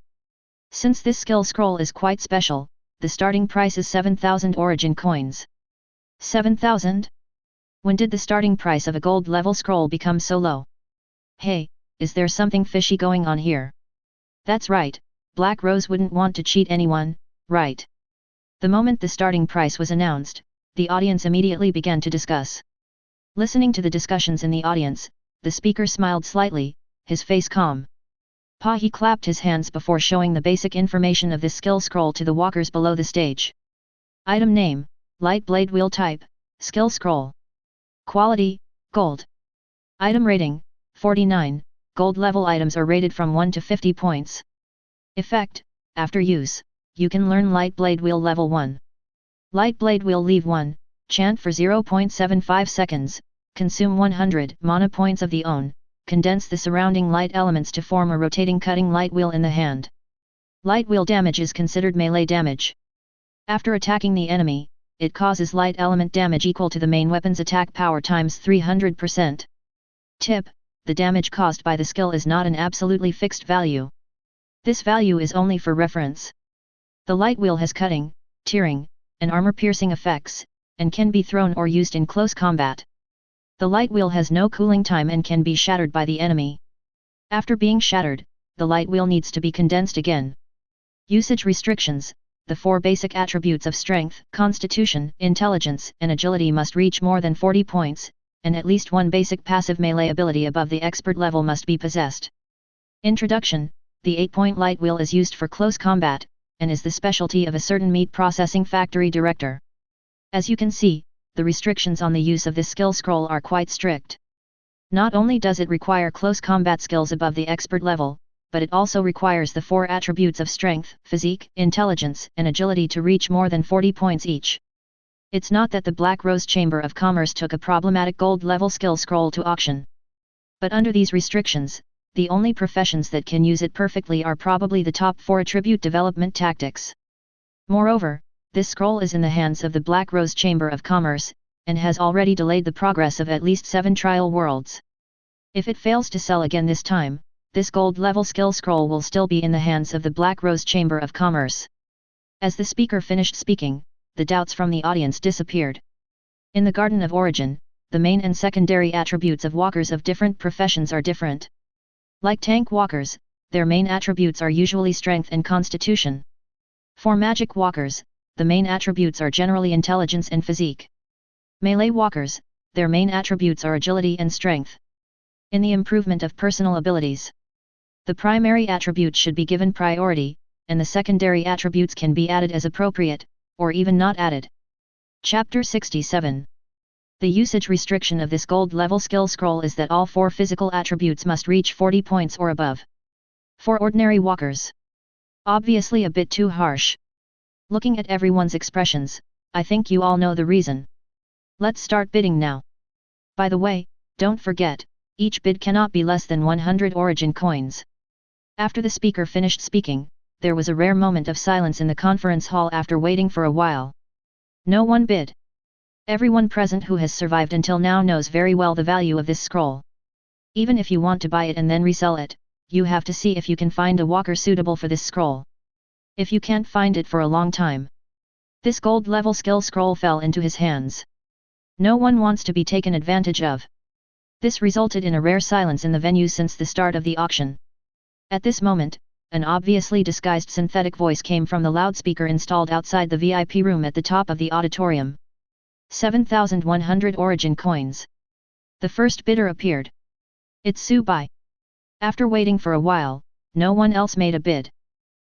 Since this skill scroll is quite special, the starting price is 7,000 origin coins. 7,000? When did the starting price of a gold-level scroll become so low? Hey, is there something fishy going on here? That's right, Black Rose wouldn't want to cheat anyone, right? The moment the starting price was announced, the audience immediately began to discuss. Listening to the discussions in the audience, the speaker smiled slightly, his face calm. He clapped his hands before showing the basic information of this skill scroll to the walkers below the stage. Item name, Light Blade Wheel Type, Skill Scroll. Quality, Gold. Item rating, 49, Gold level items are rated from 1 to 50 points. Effect, after use, you can learn Light Blade Wheel Level 1. Light Blade Wheel Leave 1, chant for 0.75 seconds, consume 100 mana points of the own, condense the surrounding light elements to form a rotating cutting light wheel in the hand. Light wheel damage is considered melee damage. After attacking the enemy, it causes light element damage equal to the main weapon's attack power times 300%. Tip: the damage caused by the skill is not an absolutely fixed value. This value is only for reference. The light wheel has cutting, tearing, and armor-piercing effects, and can be thrown or used in close combat. The light wheel has no cooling time and can be shattered by the enemy. After being shattered, the light wheel needs to be condensed again. Usage restrictions: the 4 basic attributes of strength, constitution, intelligence, and agility must reach more than 40 points, and at least one basic passive melee ability above the expert level must be possessed. Introduction: the 8-point light wheel is used for close combat, and is the specialty of a certain meat processing factory director. As you can see, the restrictions on the use of this skill scroll are quite strict. Not only does it require close combat skills above the expert level, but it also requires the 4 attributes of strength, physique, intelligence, and agility to reach more than 40 points each. It's not that the Black Rose Chamber of Commerce took a problematic gold level skill scroll to auction. But under these restrictions, the only professions that can use it perfectly are probably the top 4 attribute development tactics. Moreover, this scroll is in the hands of the Black Rose Chamber of Commerce, and has already delayed the progress of at least 7 trial worlds. If it fails to sell again this time, this gold level skill scroll will still be in the hands of the Black Rose Chamber of Commerce. As the speaker finished speaking, the doubts from the audience disappeared. In the Garden of Origin, the main and secondary attributes of walkers of different professions are different. Like tank walkers, their main attributes are usually strength and constitution. For magic walkers, the main attributes are generally intelligence and physique. Melee walkers, their main attributes are agility and strength. In the improvement of personal abilities, the primary attribute should be given priority, and the secondary attributes can be added as appropriate, or even not added. Chapter 67. The usage restriction of this gold level skill scroll is that all 4 physical attributes must reach 40 points or above. For ordinary walkers. Obviously a bit too harsh. Looking at everyone's expressions, I think you all know the reason. Let's start bidding now. By the way, don't forget, each bid cannot be less than 100 origin coins. After the speaker finished speaking, there was a rare moment of silence in the conference hall after waiting for a while. No one bid. Everyone present who has survived until now knows very well the value of this scroll. Even if you want to buy it and then resell it, you have to see if you can find a walker suitable for this scroll. If you can't find it for a long time, this gold level skill scroll fell into his hands. No one wants to be taken advantage of. This resulted in a rare silence in the venue since the start of the auction. At this moment, an obviously disguised synthetic voice came from the loudspeaker installed outside the VIP room at the top of the auditorium. 7,100 origin coins. The first bidder appeared. It's Subai. After waiting for a while, no one else made a bid.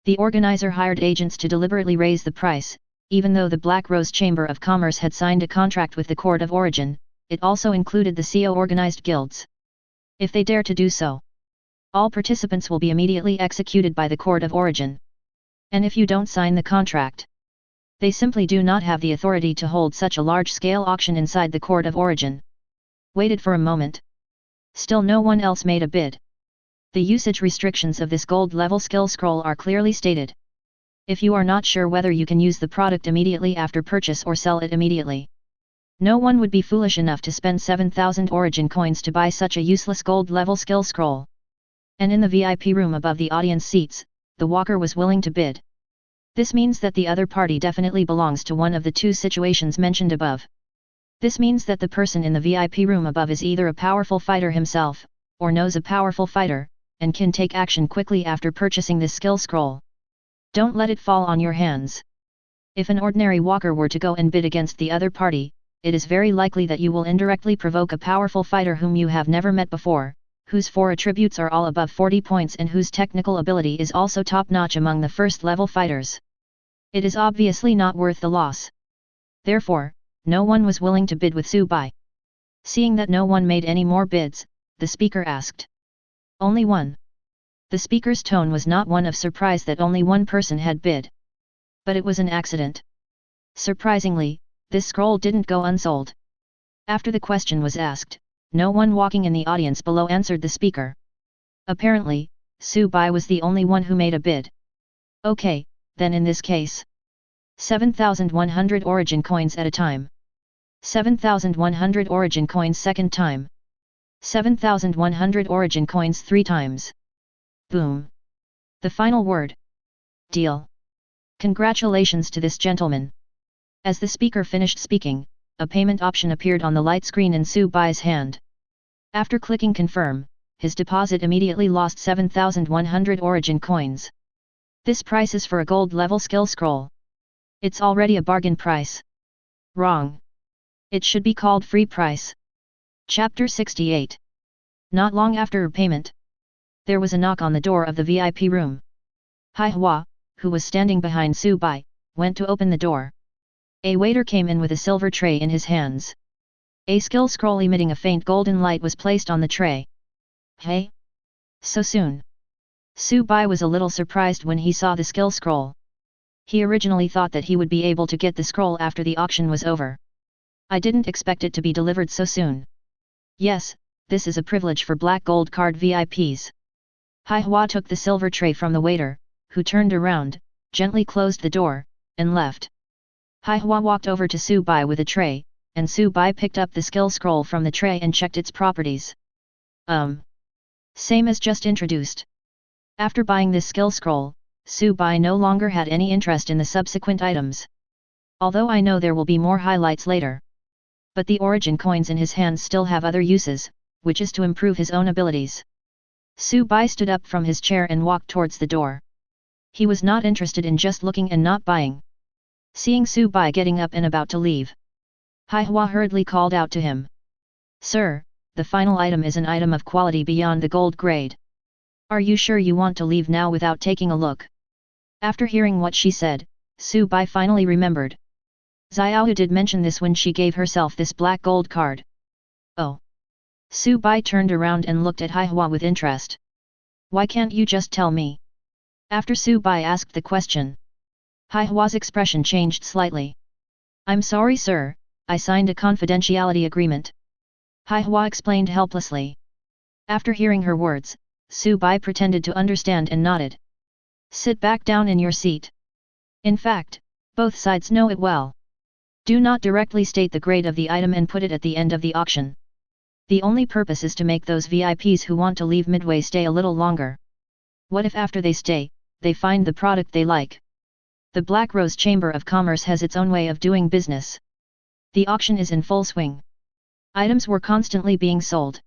The organizer hired agents to deliberately raise the price, even though the Black Rose Chamber of Commerce had signed a contract with the Court of Origin. It also included the CO organized guilds. If they dare to do so, all participants will be immediately executed by the Court of Origin. And if you don't sign the contract, they simply do not have the authority to hold such a large-scale auction inside the Court of Origin. Waited for a moment. Still no one else made a bid. The usage restrictions of this gold level skill scroll are clearly stated. If you are not sure whether you can use the product immediately after purchase or sell it immediately, no one would be foolish enough to spend 7,000 origin coins to buy such a useless gold level skill scroll. And in the VIP room above the audience seats, the walker was willing to bid. This means that the other party definitely belongs to one of the 2 situations mentioned above. This means that the person in the VIP room above is either a powerful fighter himself, or knows a powerful fighter, and can take action quickly after purchasing this skill scroll. Don't let it fall on your hands. If an ordinary walker were to go and bid against the other party, it is very likely that you will indirectly provoke a powerful fighter whom you have never met before, whose 4 attributes are all above 40 points and whose technical ability is also top-notch among the first-level fighters. It is obviously not worth the loss. Therefore, no one was willing to bid with Subai. Seeing that no one made any more bids, the speaker asked. Only one. The speaker's tone was not one of surprise that only one person had bid. But it was an accident. Surprisingly, this scroll didn't go unsold. After the question was asked, no one walking in the audience below answered the speaker. Apparently, Subai was the only one who made a bid. Okay, then in this case, 7,100 origin coins at a time. 7,100 origin coins second time. 7,100 origin coins 3 times. Boom. The final word. Deal. Congratulations to this gentleman. As the speaker finished speaking, a payment option appeared on the light screen in Subai's hand. After clicking confirm, his deposit immediately lost 7,100 origin coins. This price is for a gold level skill scroll. It's already a bargain price. Wrong. It should be called free price. Chapter 68. Not long after payment, there was a knock on the door of the VIP room. Hai Hua, who was standing behind Subai, went to open the door. A waiter came in with a silver tray in his hands. A skill scroll emitting a faint golden light was placed on the tray. Hey? So soon? Su-bai was a little surprised when he saw the skill scroll. He originally thought that he would be able to get the scroll after the auction was over. I didn't expect it to be delivered so soon. Yes, this is a privilege for Black Gold Card VIPs. Haihua took the silver tray from the waiter, who turned around, gently closed the door, and left. Haihua walked over to Su-bai with a tray, and Su-bai picked up the skill scroll from the tray and checked its properties. Same as just introduced. After buying this skill scroll, Su-bai no longer had any interest in the subsequent items. Although I know there will be more highlights later. But the origin coins in his hands still have other uses, which is to improve his own abilities. Su-bai stood up from his chair and walked towards the door. He was not interested in just looking and not buying. Seeing Su-bai getting up and about to leave, Haihua hurriedly called out to him. Sir, the final item is an item of quality beyond the gold grade. Are you sure you want to leave now without taking a look? After hearing what she said, Su-bai finally remembered. Xiaoyu did mention this when she gave herself this black gold card. Oh. Su-bai turned around and looked at Haihua with interest. Why can't you just tell me? After Su-bai asked the question, Haihua's expression changed slightly. I'm sorry sir, I signed a confidentiality agreement. Haihua explained helplessly. After hearing her words, Su-bai pretended to understand and nodded. Sit back down in your seat. In fact, both sides know it well. Do not directly state the grade of the item and put it at the end of the auction. The only purpose is to make those VIPs who want to leave midway stay a little longer. What if after they stay, they find the product they like? The Black Rose Chamber of Commerce has its own way of doing business. The auction is in full swing. Items were constantly being sold.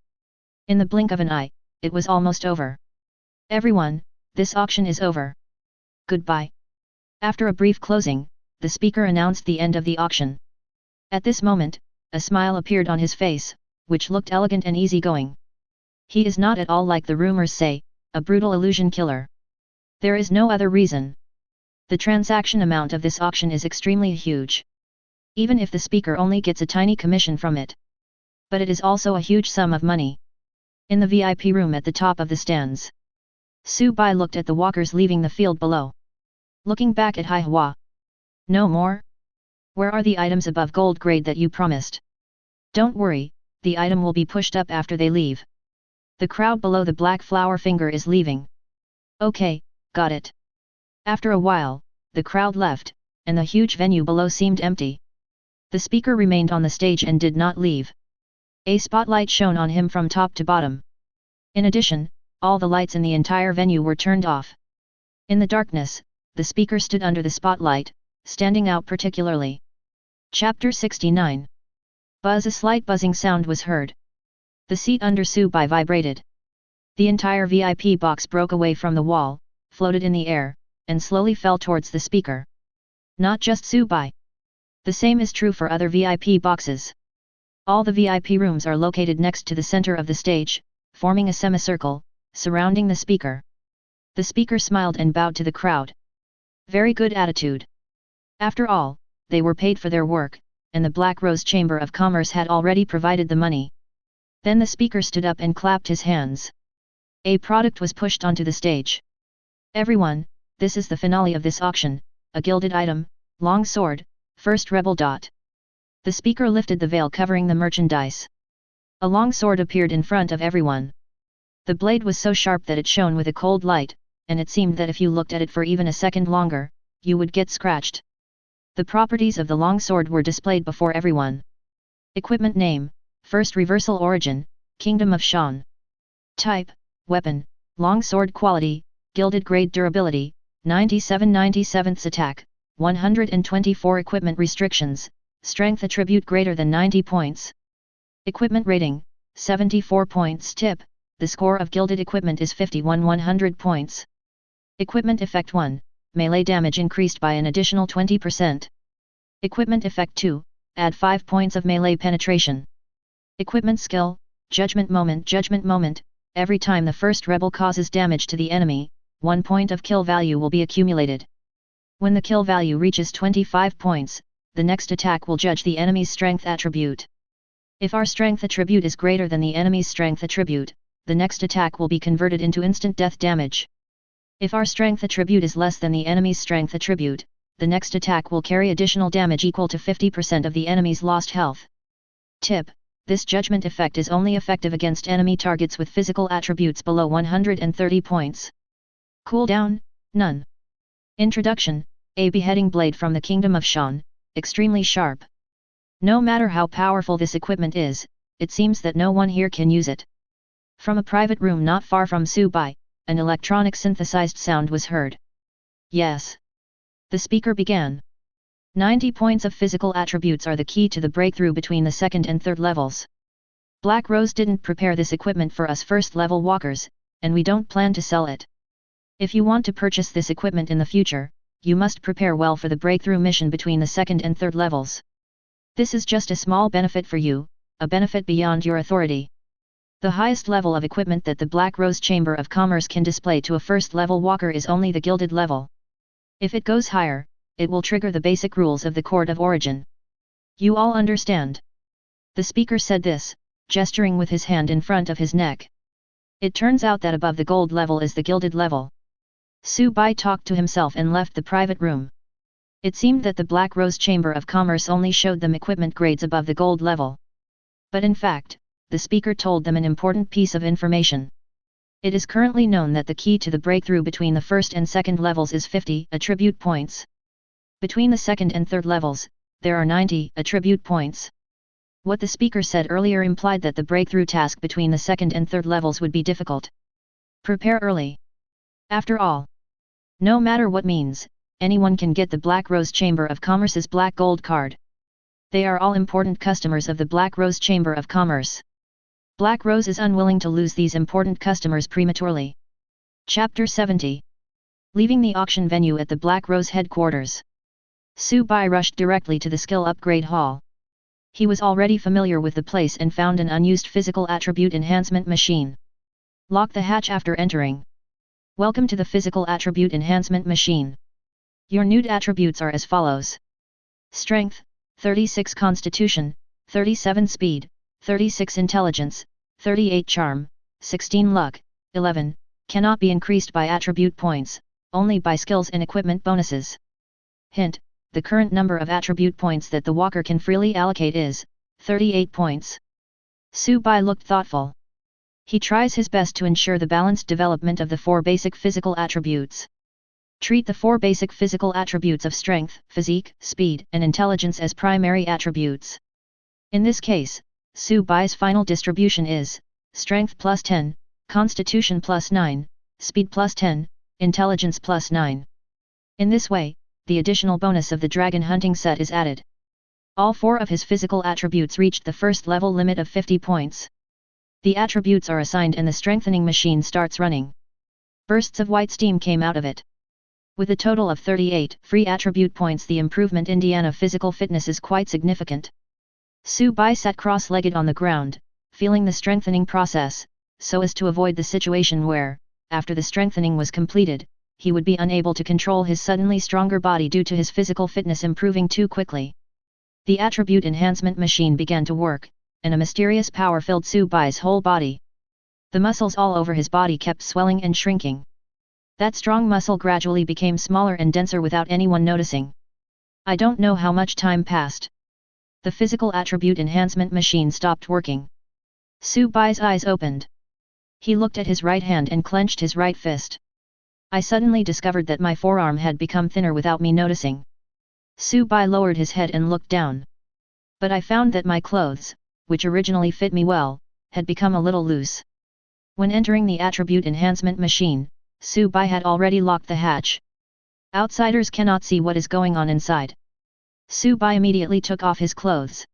In the blink of an eye, it was almost over. Everyone, this auction is over. Goodbye. After a brief closing, the speaker announced the end of the auction. At this moment, a smile appeared on his face, which looked elegant and easygoing. He is not at all like the rumors say, a brutal illusion killer. There is no other reason. The transaction amount of this auction is extremely huge. Even if the speaker only gets a tiny commission from it. But it is also a huge sum of money. In the VIP room at the top of the stands, Su-bai looked at the walkers leaving the field below. Looking back at Haihua. No more? Where are the items above gold grade that you promised? Don't worry, the item will be pushed up after they leave. The crowd below the black flower finger is leaving. Okay, got it. After a while, the crowd left, and the huge venue below seemed empty. The speaker remained on the stage and did not leave. A spotlight shone on him from top to bottom. In addition, all the lights in the entire venue were turned off. In the darkness, the speaker stood under the spotlight, standing out particularly. Chapter 69. Buzz. A slight buzzing sound was heard. The seat under Su-bai vibrated. The entire VIP box broke away from the wall, floated in the air, and slowly fell towards the speaker. Not just Su-bai. The same is true for other VIP boxes. All the VIP rooms are located next to the center of the stage, forming a semicircle, surrounding the speaker. The speaker smiled and bowed to the crowd. Very good attitude. After all, they were paid for their work, and the Black Rose Chamber of Commerce had already provided the money. Then the speaker stood up and clapped his hands. A product was pushed onto the stage. Everyone, this is the finale of this auction, a gilded item, long sword, first rebel. The speaker lifted the veil covering the merchandise. A long sword appeared in front of everyone. The blade was so sharp that it shone with a cold light, and it seemed that if you looked at it for even a second longer, you would get scratched. The properties of the long sword were displayed before everyone. Equipment name, first reversal origin, Kingdom of Shan. Type, weapon, long sword. Quality, gilded grade. Durability, 97/97 attack, 124. Equipment restrictions, strength attribute greater than 90 points. Equipment rating, 74 points. Tip, the score of gilded equipment is 51/100 points. Equipment effect 1, melee damage increased by an additional 20%. Equipment effect 2, add 5 points of melee penetration. Equipment skill, Judgment Moment. Judgment Moment, every time the first rebel causes damage to the enemy, 1 point of kill value will be accumulated. When the kill value reaches 25 points, the next attack will judge the enemy's strength attribute. If our strength attribute is greater than the enemy's strength attribute, the next attack will be converted into instant death damage. If our strength attribute is less than the enemy's strength attribute, the next attack will carry additional damage equal to 50% of the enemy's lost health. Tip: this judgment effect is only effective against enemy targets with physical attributes below 130 points. Cooldown: none. Introduction: a beheading blade from the Kingdom of Shan, extremely sharp. No matter how powerful this equipment is, it seems that no one here can use it. From a private room not far from Su-bai, an electronic synthesized sound was heard. Yes. The speaker began. 90 points of physical attributes are the key to the breakthrough between the second and third levels. Black Rose didn't prepare this equipment for us first level walkers, and we don't plan to sell it. If you want to purchase this equipment in the future, you must prepare well for the breakthrough mission between the second and third levels. This is just a small benefit for you, a benefit beyond your authority. The highest level of equipment that the Black Rose Chamber of Commerce can display to a first level walker is only the gilded level. If it goes higher, it will trigger the basic rules of the Court of Origin. You all understand? The speaker said this, gesturing with his hand in front of his neck. It turns out that above the gold level is the gilded level. Su-bai talked to himself and left the private room. It seemed that the Black Rose Chamber of Commerce only showed them equipment grades above the gold level. But in fact, the speaker told them an important piece of information. It is currently known that the key to the breakthrough between the first and second levels is 50 attribute points. Between the second and third levels, there are 90 attribute points. What the speaker said earlier implied that the breakthrough task between the second and third levels would be difficult. Prepare early. After all, no matter what means, anyone can get the Black Rose Chamber of Commerce's Black Gold card. They are all important customers of the Black Rose Chamber of Commerce. Black Rose is unwilling to lose these important customers prematurely. Chapter 70. Leaving the auction venue at the Black Rose headquarters, Su-bai rushed directly to the skill upgrade hall. He was already familiar with the place and found an unused physical attribute enhancement machine. Lock the hatch after entering. Welcome to the physical attribute enhancement machine. Your new attributes are as follows. Strength, 36 Constitution, 37 Speed, 36 Intelligence, 38 Charm, 16 Luck, 11, cannot be increased by attribute points, only by skills and equipment bonuses. Hint, the current number of attribute points that the walker can freely allocate is 38 points. Su-bai looked thoughtful. He tries his best to ensure the balanced development of the 4 basic physical attributes. Treat the 4 basic physical attributes of strength, physique, speed, and intelligence as primary attributes. In this case, Su-bai's final distribution is strength plus 10, constitution plus 9, speed plus 10, intelligence plus 9. In this way, the additional bonus of the dragon hunting set is added. All 4 of his physical attributes reached the first level limit of 50 points. The attributes are assigned and the strengthening machine starts running. Bursts of white steam came out of it. With a total of 38 free attribute points, the improvement in Indiana physical fitness is quite significant. Su-bai sat cross-legged on the ground, feeling the strengthening process, so as to avoid the situation where, after the strengthening was completed, he would be unable to control his suddenly stronger body due to his physical fitness improving too quickly. The attribute enhancement machine began to work, and a mysterious power filled Su-bai's whole body. The muscles all over his body kept swelling and shrinking. That strong muscle gradually became smaller and denser without anyone noticing. I don't know how much time passed. The physical attribute enhancement machine stopped working. Su-bai's eyes opened. He looked at his right hand and clenched his right fist. I suddenly discovered that my forearm had become thinner without me noticing. Su-bai lowered his head and looked down. But I found that my clothes, which originally fit me well, had become a little loose. When entering the attribute enhancement machine, Su-bai had already locked the hatch. Outsiders cannot see what is going on inside. Su-bai immediately took off his clothes.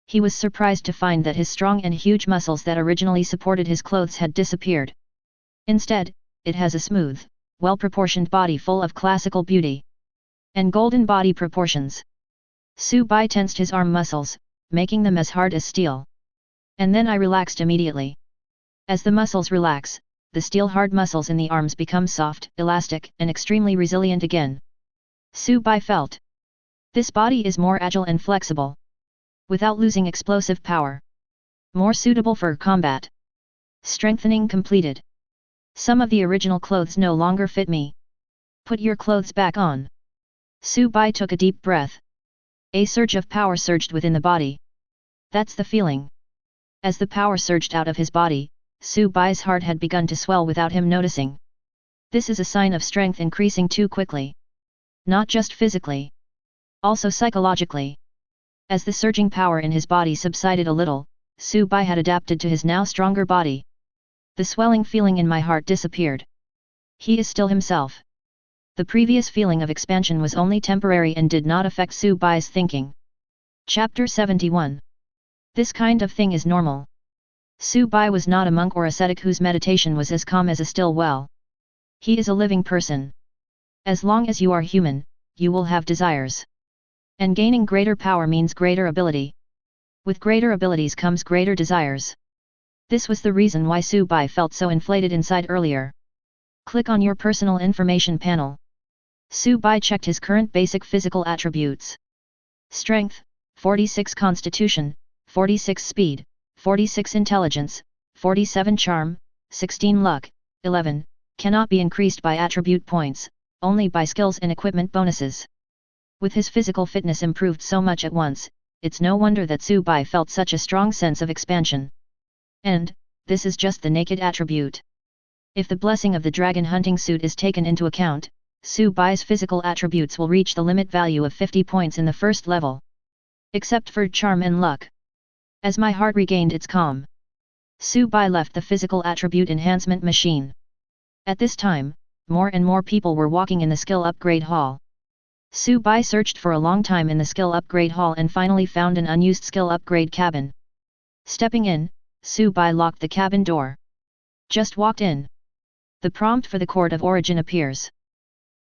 He was surprised to find that his strong and huge muscles that originally supported his clothes had disappeared. Instead, it has a smooth, well-proportioned body full of classical beauty and golden body proportions. Su-bai tensed his arm muscles, making them as hard as steel. And then I relaxed immediately. As the muscles relax, the steel-hard muscles in the arms become soft, elastic, and extremely resilient again. Su-bai felt. This body is more agile and flexible, without losing explosive power. More suitable for combat. Strengthening completed. Some of the original clothes no longer fit me. Put your clothes back on. Su Bai took a deep breath. A surge of power surged within the body. That's the feeling. As the power surged out of his body, Su Bai's heart had begun to swell without him noticing. This is a sign of strength increasing too quickly. Not just physically. Also psychologically. As the surging power in his body subsided a little, Su Bai had adapted to his now stronger body. The swelling feeling in my heart disappeared. He is still himself. The previous feeling of expansion was only temporary and did not affect Su Bai's thinking. Chapter 71. This kind of thing is normal. Su Bai was not a monk or ascetic whose meditation was as calm as a still well. He is a living person. As long as you are human, you will have desires. And gaining greater power means greater ability. With greater abilities comes greater desires. This was the reason why Su Bai felt so inflated inside earlier. Click on your personal information panel. Su Bai checked his current basic physical attributes. Strength, 46 Constitution, 46 Speed, 46 Intelligence, 47 Charm, 16 Luck, 11, cannot be increased by attribute points, only by skills and equipment bonuses. With his physical fitness improved so much at once, it's no wonder that Su Bai felt such a strong sense of expansion. And, this is just the naked attribute. If the blessing of the dragon hunting suit is taken into account, Su Bai's physical attributes will reach the limit value of 50 points in the first level. Except for charm and luck. As my heart regained its calm, Su Bai left the physical attribute enhancement machine. At this time, more and more people were walking in the skill upgrade hall. Su Bai searched for a long time in the skill upgrade hall and finally found an unused skill upgrade cabin. Stepping in, Su Bai locked the cabin door. Just walked in. The prompt for the Court of Origin appears.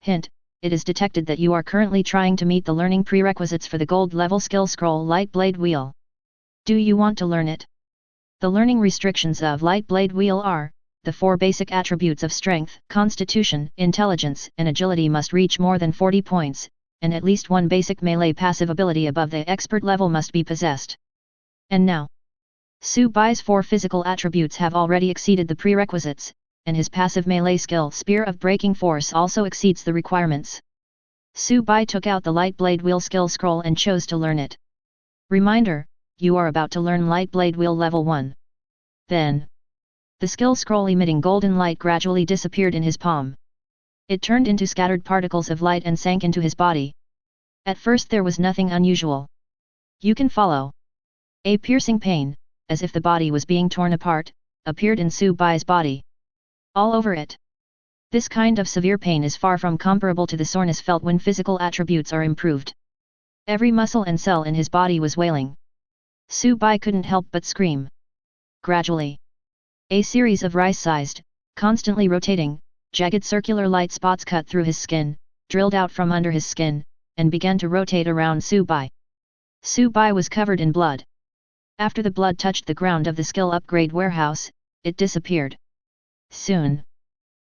Hint, it is detected that you are currently trying to meet the learning prerequisites for the gold level skill scroll Light Blade Wheel. Do you want to learn it? The learning restrictions of Light Blade Wheel are, the 4 basic attributes of strength, constitution, intelligence and agility must reach more than 40 points, and at least one basic melee passive ability above the expert level must be possessed. And now, Su Bai's 4 physical attributes have already exceeded the prerequisites, and his passive melee skill Spear of Breaking Force also exceeds the requirements. Su Bai took out the Light Blade Wheel skill scroll and chose to learn it. Reminder, you are about to learn Light Blade Wheel level 1. Then, the skill scroll emitting golden light gradually disappeared in his palm. It turned into scattered particles of light and sank into his body. At first there was nothing unusual. You can follow. A piercing pain, as if the body was being torn apart, appeared in Su Bai's body. All over it. This kind of severe pain is far from comparable to the soreness felt when physical attributes are improved. Every muscle and cell in his body was wailing. Su Bai couldn't help but scream. Gradually, a series of rice-sized, constantly rotating, jagged circular light spots cut through his skin, drilled out from under his skin, and began to rotate around Su Bai. Su Bai was covered in blood. After the blood touched the ground of the skill upgrade warehouse, it disappeared. Soon,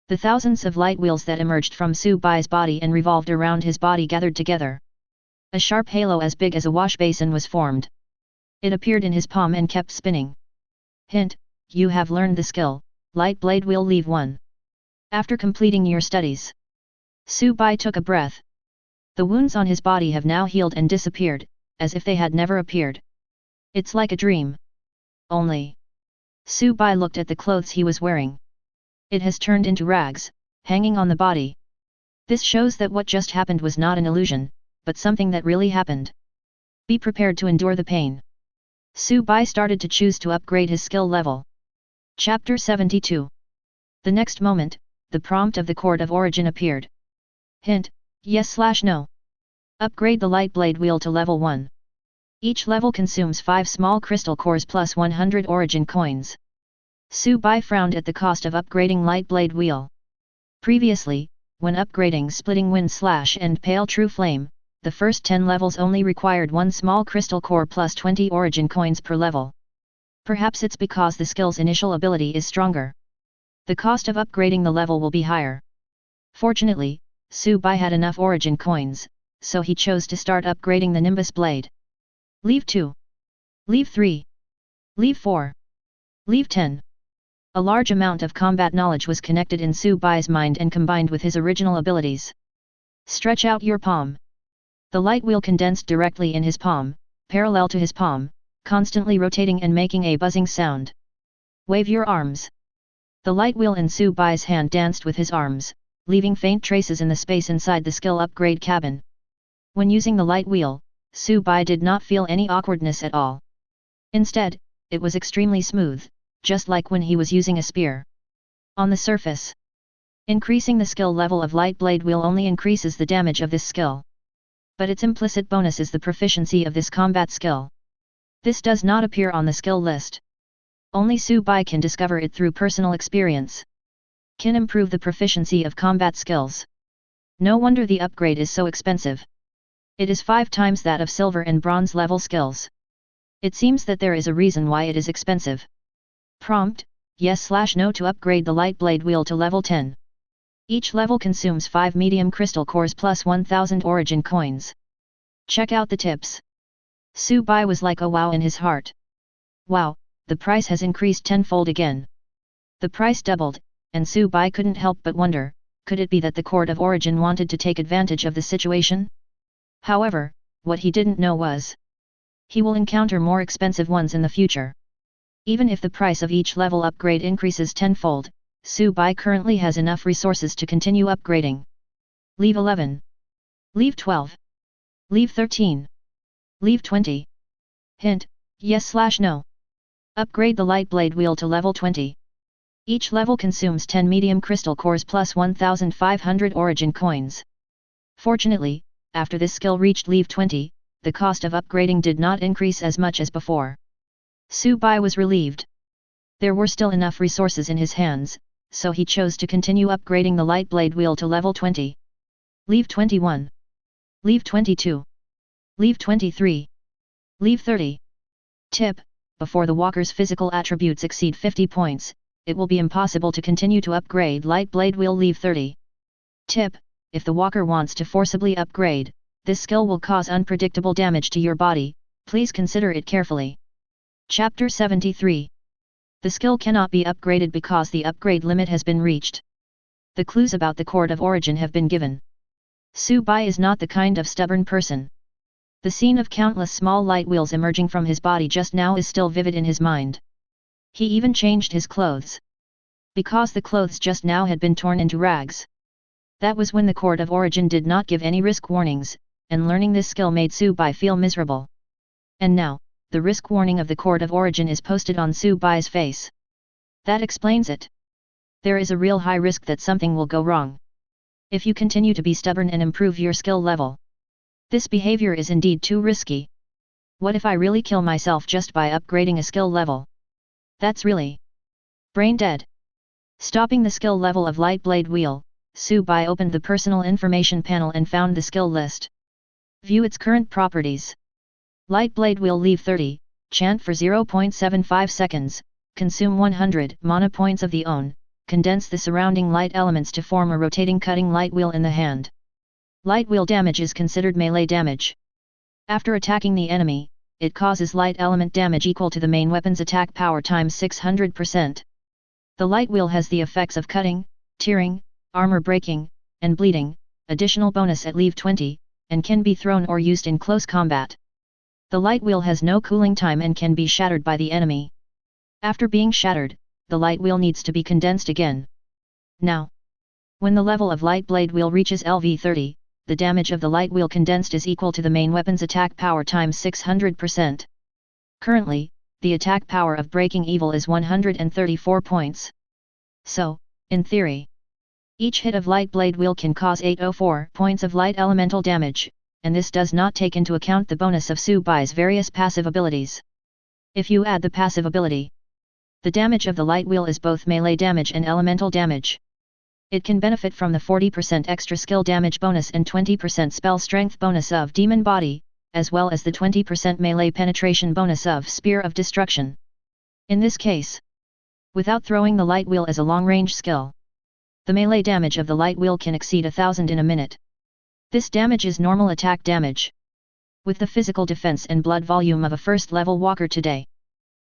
the thousands of light wheels that emerged from Su Bai's body and revolved around his body gathered together. A sharp halo as big as a wash basin was formed. It appeared in his palm and kept spinning. Hint, you have learned the skill, Light Blade Wheel Leave 1. After completing your studies. Su Bai took a breath. The wounds on his body have now healed and disappeared, as if they had never appeared. It's like a dream. Only. Su Bai looked at the clothes he was wearing. It has turned into rags, hanging on the body. This shows that what just happened was not an illusion, but something that really happened. Be prepared to endure the pain. Su Bai started to choose to upgrade his skill level. Chapter 72. The next moment, the prompt of the Court of Origin appeared. Hint, yes/no. Upgrade the Light Blade Wheel to level 1. Each level consumes 5 small crystal cores plus 100 origin coins. Su Bai frowned at the cost of upgrading Light Blade Wheel. Previously, when upgrading Splitting Wind Slash and Pale True Flame, the first 10 levels only required 1 small crystal core plus 20 origin coins per level. Perhaps it's because the skill's initial ability is stronger. The cost of upgrading the level will be higher. Fortunately, Su Bai had enough origin coins, so he chose to start upgrading the Nimbus Blade. Leave 2. Leave 3. Leave 4. Leave 10. A large amount of combat knowledge was connected in Su Bai's mind and combined with his original abilities. Stretch out your palm. The light wheel condensed directly in his palm, parallel to his palm, constantly rotating and making a buzzing sound. Wave your arms. The light wheel in Su Bai's hand danced with his arms, leaving faint traces in the space inside the skill upgrade cabin. When using the light wheel, Su Bai did not feel any awkwardness at all. Instead, it was extremely smooth, just like when he was using a spear. On the surface, increasing the skill level of light blade wheel only increases the damage of this skill. But its implicit bonus is the proficiency of this combat skill. This does not appear on the skill list. Only Su Bai can discover it through personal experience. Can improve the proficiency of combat skills. No wonder the upgrade is so expensive. It is 5 times that of silver and bronze level skills. It seems that there is a reason why it is expensive. Prompt: yes/no to upgrade the light blade wheel to level 10. Each level consumes 5 medium crystal cores plus 1000 origin coins. Check out the tips. Su Bai was like a wow in his heart. Wow, the price has increased tenfold again. The price doubled, and Su Bai couldn't help but wonder, could it be that the Court of Origin wanted to take advantage of the situation? However, what he didn't know was, he will encounter more expensive ones in the future. Even if the price of each level upgrade increases tenfold, Su Bai currently has enough resources to continue upgrading. Leave 11. Leave 12. Leave 13. Leave 20. Hint: yes/no. Upgrade the light blade wheel to level 20. Each level consumes 10 medium crystal cores plus 1500 origin coins. Fortunately, after this skill reached leave 20, the cost of upgrading did not increase as much as before. Su Bai was relieved. There were still enough resources in his hands, so he chose to continue upgrading the light blade wheel to level 20. Leave 21. Leave 22. Leave 23. Leave 30. Tip: before the walker's physical attributes exceed 50 points, it will be impossible to continue to upgrade light blade wheel. Leave 30. Tip: if the walker wants to forcibly upgrade, this skill will cause unpredictable damage to your body, please consider it carefully. Chapter 73. The skill cannot be upgraded because the upgrade limit has been reached. The clues about the Court of Origin have been given. Su Bai is not the kind of stubborn person. The scene of countless small light wheels emerging from his body just now is still vivid in his mind. He even changed his clothes. Because the clothes just now had been torn into rags. That was when the Court of Origin did not give any risk warnings, and learning this skill made Su Bai feel miserable. And now, the risk warning of the Court of Origin is posted on Su Bai's face. That explains it. There is a real high risk that something will go wrong. If you continue to be stubborn and improve your skill level. This behavior is indeed too risky. What if I really kill myself just by upgrading a skill level? That's really brain dead. Stopping the skill level of light blade wheel, Su Bai opened the personal information panel and found the skill list. View its current properties. Light blade wheel. Leave 30, chant for 0.75 seconds, consume 100 mana points of the own, condense the surrounding light elements to form a rotating cutting light wheel in the hand. Light wheel damage is considered melee damage. After attacking the enemy, it causes light element damage equal to the main weapon's attack power times 600%. The light wheel has the effects of cutting, tearing, armor breaking, and bleeding, additional bonus at leave 20, and can be thrown or used in close combat. The light wheel has no cooling time and can be shattered by the enemy. After being shattered, the light wheel needs to be condensed again. Now, when the level of light blade wheel reaches LV 30, the damage of the light wheel condensed is equal to the main weapon's attack power times 600%. Currently, the attack power of Breaking Evil is 134 points. So, in theory, each hit of light blade wheel can cause 804 points of light elemental damage, and this does not take into account the bonus of Su Bai's various passive abilities. If you add the passive ability, the damage of the light wheel is both melee damage and elemental damage. It can benefit from the 40% extra skill damage bonus and 20% spell strength bonus of Demon Body, as well as the 20% melee penetration bonus of Spear of Destruction. In this case, without throwing the light wheel as a long-range skill, the melee damage of the light wheel can exceed 1000 in a minute. This damage is normal attack damage, with the physical defense and blood volume of a first-level walker today.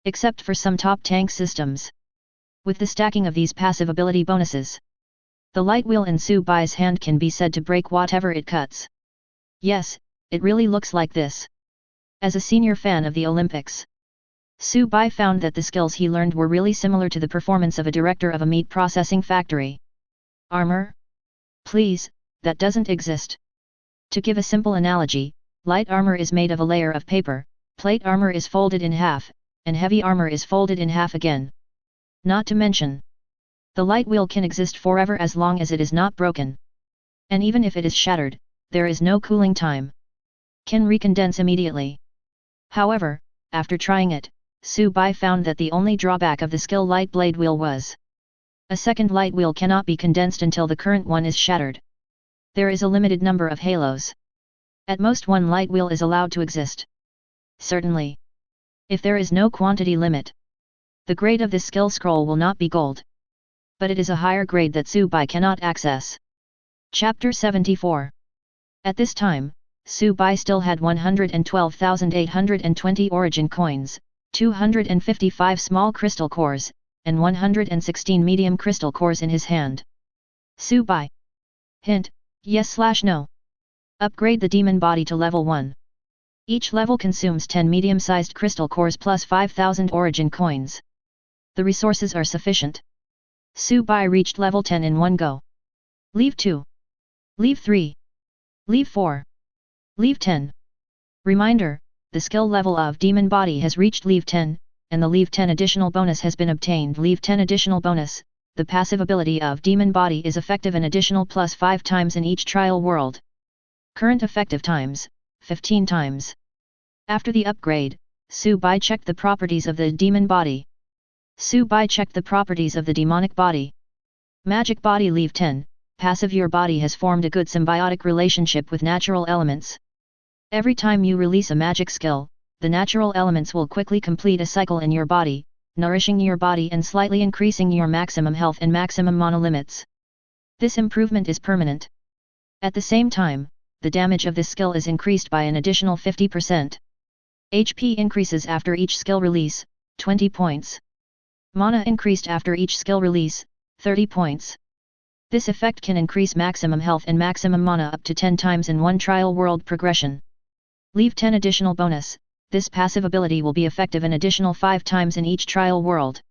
Except for some top tank systems. With the stacking of these passive ability bonuses, the light wheel in Su Bai's hand can be said to break whatever it cuts. Yes, it really looks like this. As a senior fan of the Olympics, Su Bai found that the skills he learned were really similar to the performance of a director of a meat processing factory. Armor? Please, that doesn't exist. To give a simple analogy, light armor is made of a layer of paper, plate armor is folded in half, and heavy armor is folded in half again. Not to mention, the light wheel can exist forever as long as it is not broken. And even if it is shattered, there is no cooling time. Can recondense immediately. However, after trying it, Su Bai found that the only drawback of the skill light blade wheel was a second light wheel cannot be condensed until the current one is shattered. There is a limited number of halos. At most one light wheel is allowed to exist. Certainly, if there is no quantity limit, the grade of this skill scroll will not be gold. But it is a higher grade that Su Bai cannot access. Chapter 74. At this time, Su Bai still had 112,820 origin coins, 255 small crystal cores, and 116 medium crystal cores in his hand. Su Bai. Hint, yes/no. Upgrade the demon body to level 1. Each level consumes 10 medium-sized crystal cores plus 5,000 origin coins. The resources are sufficient. Su Bai reached level 10 in one go. Leave 2. Leave 3. Leave 4. Leave 10. Reminder, the skill level of Demon Body has reached Leave 10, and the Leave 10 additional bonus has been obtained. Leave 10 additional bonus, the passive ability of Demon Body is effective an additional plus 5 times in each trial world. Current effective times, 15 times. After the upgrade, Su Bai checked the properties of the Demon Body. Su Bai checked the properties of the Demonic Body. Magic Body Leave 10, passive your body has formed a good symbiotic relationship with natural elements. Every time you release a magic skill, the natural elements will quickly complete a cycle in your body, nourishing your body and slightly increasing your maximum health and maximum mana limits. This improvement is permanent. At the same time, the damage of this skill is increased by an additional 50%. HP increases after each skill release, 20 points. Mana increased after each skill release, 30 points. This effect can increase maximum health and maximum mana up to 10 times in one trial world progression. Leave 10 additional bonus, this passive ability will be effective an additional 5 times in each trial world.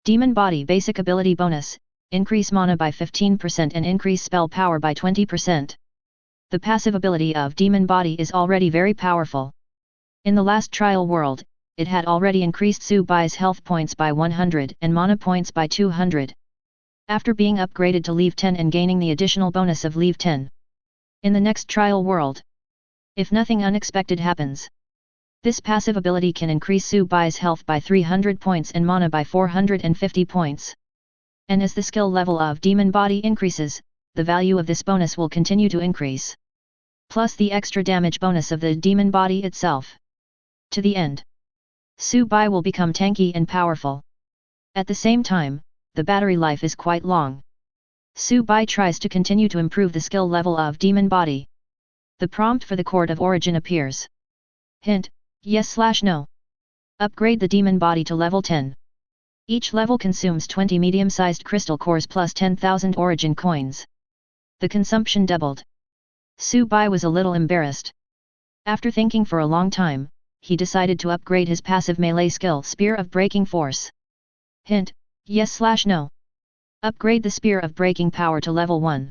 Demon Body Basic Ability Bonus, increase mana by 15% and increase spell power by 20%. The passive ability of Demon Body is already very powerful. In the last trial world, it had already increased Su Bai's health points by 100 and mana points by 200. After being upgraded to Leave 10 and gaining the additional bonus of Leave 10. In the next trial world, if nothing unexpected happens, this passive ability can increase Su Bai's health by 300 points and mana by 450 points. And as the skill level of Demon Body increases, the value of this bonus will continue to increase. Plus the extra damage bonus of the Demon Body itself. To the end, Su Bai will become tanky and powerful. At the same time, the battery life is quite long. Su Bai tries to continue to improve the skill level of Demon Body. The prompt for the Court of Origin appears. Hint, yes/no. Upgrade the Demon Body to level 10. Each level consumes 20 medium-sized crystal cores plus 10,000 origin coins. The consumption doubled. Su Bai was a little embarrassed. After thinking for a long time, he decided to upgrade his passive melee skill Spear of Breaking Force. Hint, yes/no. Upgrade the Spear of Breaking Power to level 1.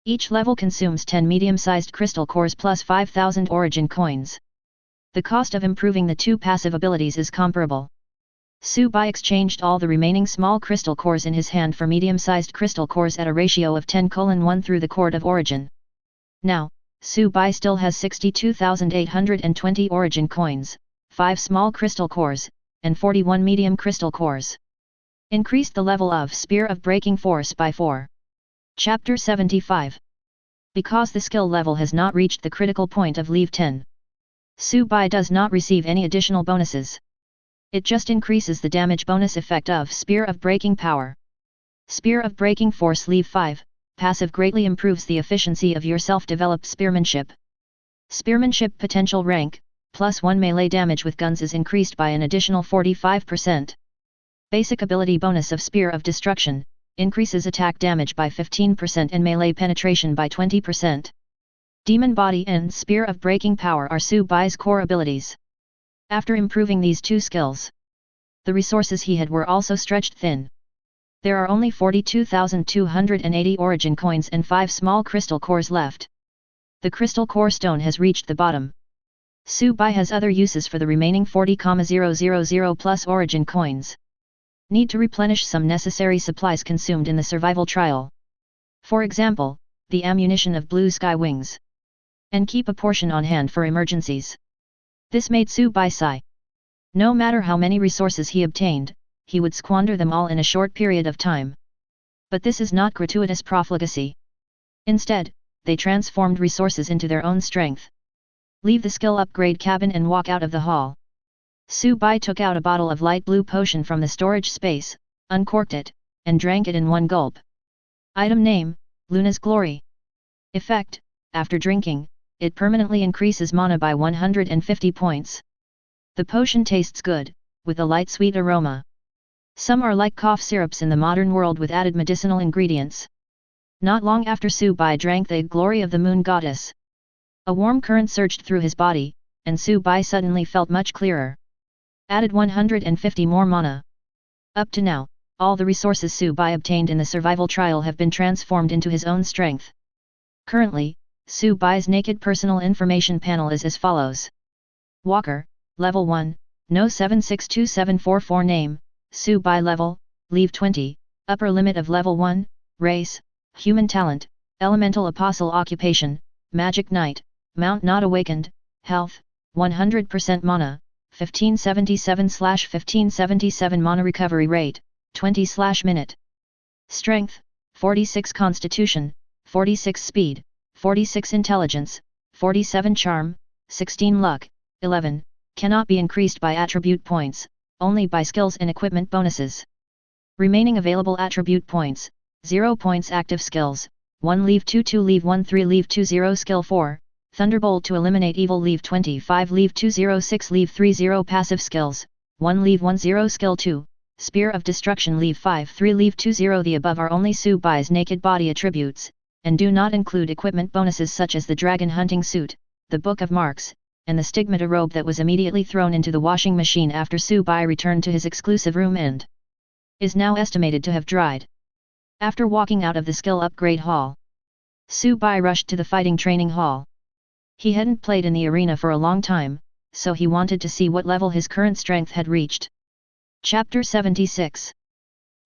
Each level consumes 10 medium-sized crystal cores plus 5,000 origin coins. The cost of improving the two passive abilities is comparable. Su Bai exchanged all the remaining small crystal cores in his hand for medium-sized crystal cores at a ratio of 10:1 through the Court of Origin. Now, Su Bai still has 62,820 origin coins, 5 small crystal cores, and 41 medium crystal cores. Increased the level of Spear of Breaking Force by 4. Chapter 75. Because the skill level has not reached the critical point of Leave 10, Su Bai does not receive any additional bonuses. It just increases the damage bonus effect of Spear of Breaking Power. Spear of Breaking Force Leave 5. Passive greatly improves the efficiency of your self-developed spearmanship. Spearmanship potential rank, +1 melee damage with guns is increased by an additional 45%. Basic ability bonus of Spear of Destruction, increases attack damage by 15% and melee penetration by 20%. Demon Body and Spear of Breaking Power are Su-Bai's core abilities. After improving these two skills, the resources he had were also stretched thin. There are only 42,280 origin coins and 5 small crystal cores left. The crystal core stone has reached the bottom. Su-Bai has other uses for the remaining 40,000 plus origin coins. Need to replenish some necessary supplies consumed in the survival trial. For example, the ammunition of Blue Sky Wings. And keep a portion on hand for emergencies. This made Su-Bai sigh. No matter how many resources he obtained, he would squander them all in a short period of time. But this is not gratuitous profligacy. Instead, they transformed resources into their own strength. Leave the skill upgrade cabin and walk out of the hall. Su-Bai took out a bottle of light blue potion from the storage space, uncorked it, and drank it in one gulp. Item name, Luna's Glory. Effect, after drinking, it permanently increases mana by 150 points. The potion tastes good, with a light sweet aroma. Some are like cough syrups in the modern world with added medicinal ingredients. Not long after Su-Bai drank the glory of the moon goddess, a warm current surged through his body, and Su-Bai suddenly felt much clearer. Added 150 more mana. Up to now, all the resources Su-Bai obtained in the survival trial have been transformed into his own strength. Currently, Su-Bai's naked personal information panel is as follows. Walker, Level 1, No 762744 Name, Su-Bai Level, Leave 20, Upper Limit of Level 1, Race, Human Talent, Elemental Apostle Occupation, Magic Knight, Mount Not Awakened, Health, 100% Mana, 1577/1577 Mana Recovery Rate, 20/minute. Strength, 46 Constitution, 46 Speed, 46 Intelligence, 47 Charm, 16 Luck, 11, cannot be increased by attribute points, only by skills and equipment bonuses. Remaining available attribute points, 0 points active skills, 1 leave 2 2 leave 1 3 leave 2 0 skill 4, Thunderbolt to eliminate evil leave 25 leave 2 0 6 leave 3 0 passive skills, 1 leave 1 0 skill 2, Spear of Destruction leave 5 3 leave 2 0. The above are only Su-Bai's naked body attributes, and do not include equipment bonuses such as the dragon hunting suit, the Book of Marks, and the stigmata robe that was immediately thrown into the washing machine after Su-Bai returned to his exclusive room and is now estimated to have dried. After walking out of the skill upgrade hall, Su-Bai rushed to the fighting training hall. He hadn't played in the arena for a long time, so he wanted to see what level his current strength had reached. Chapter 76.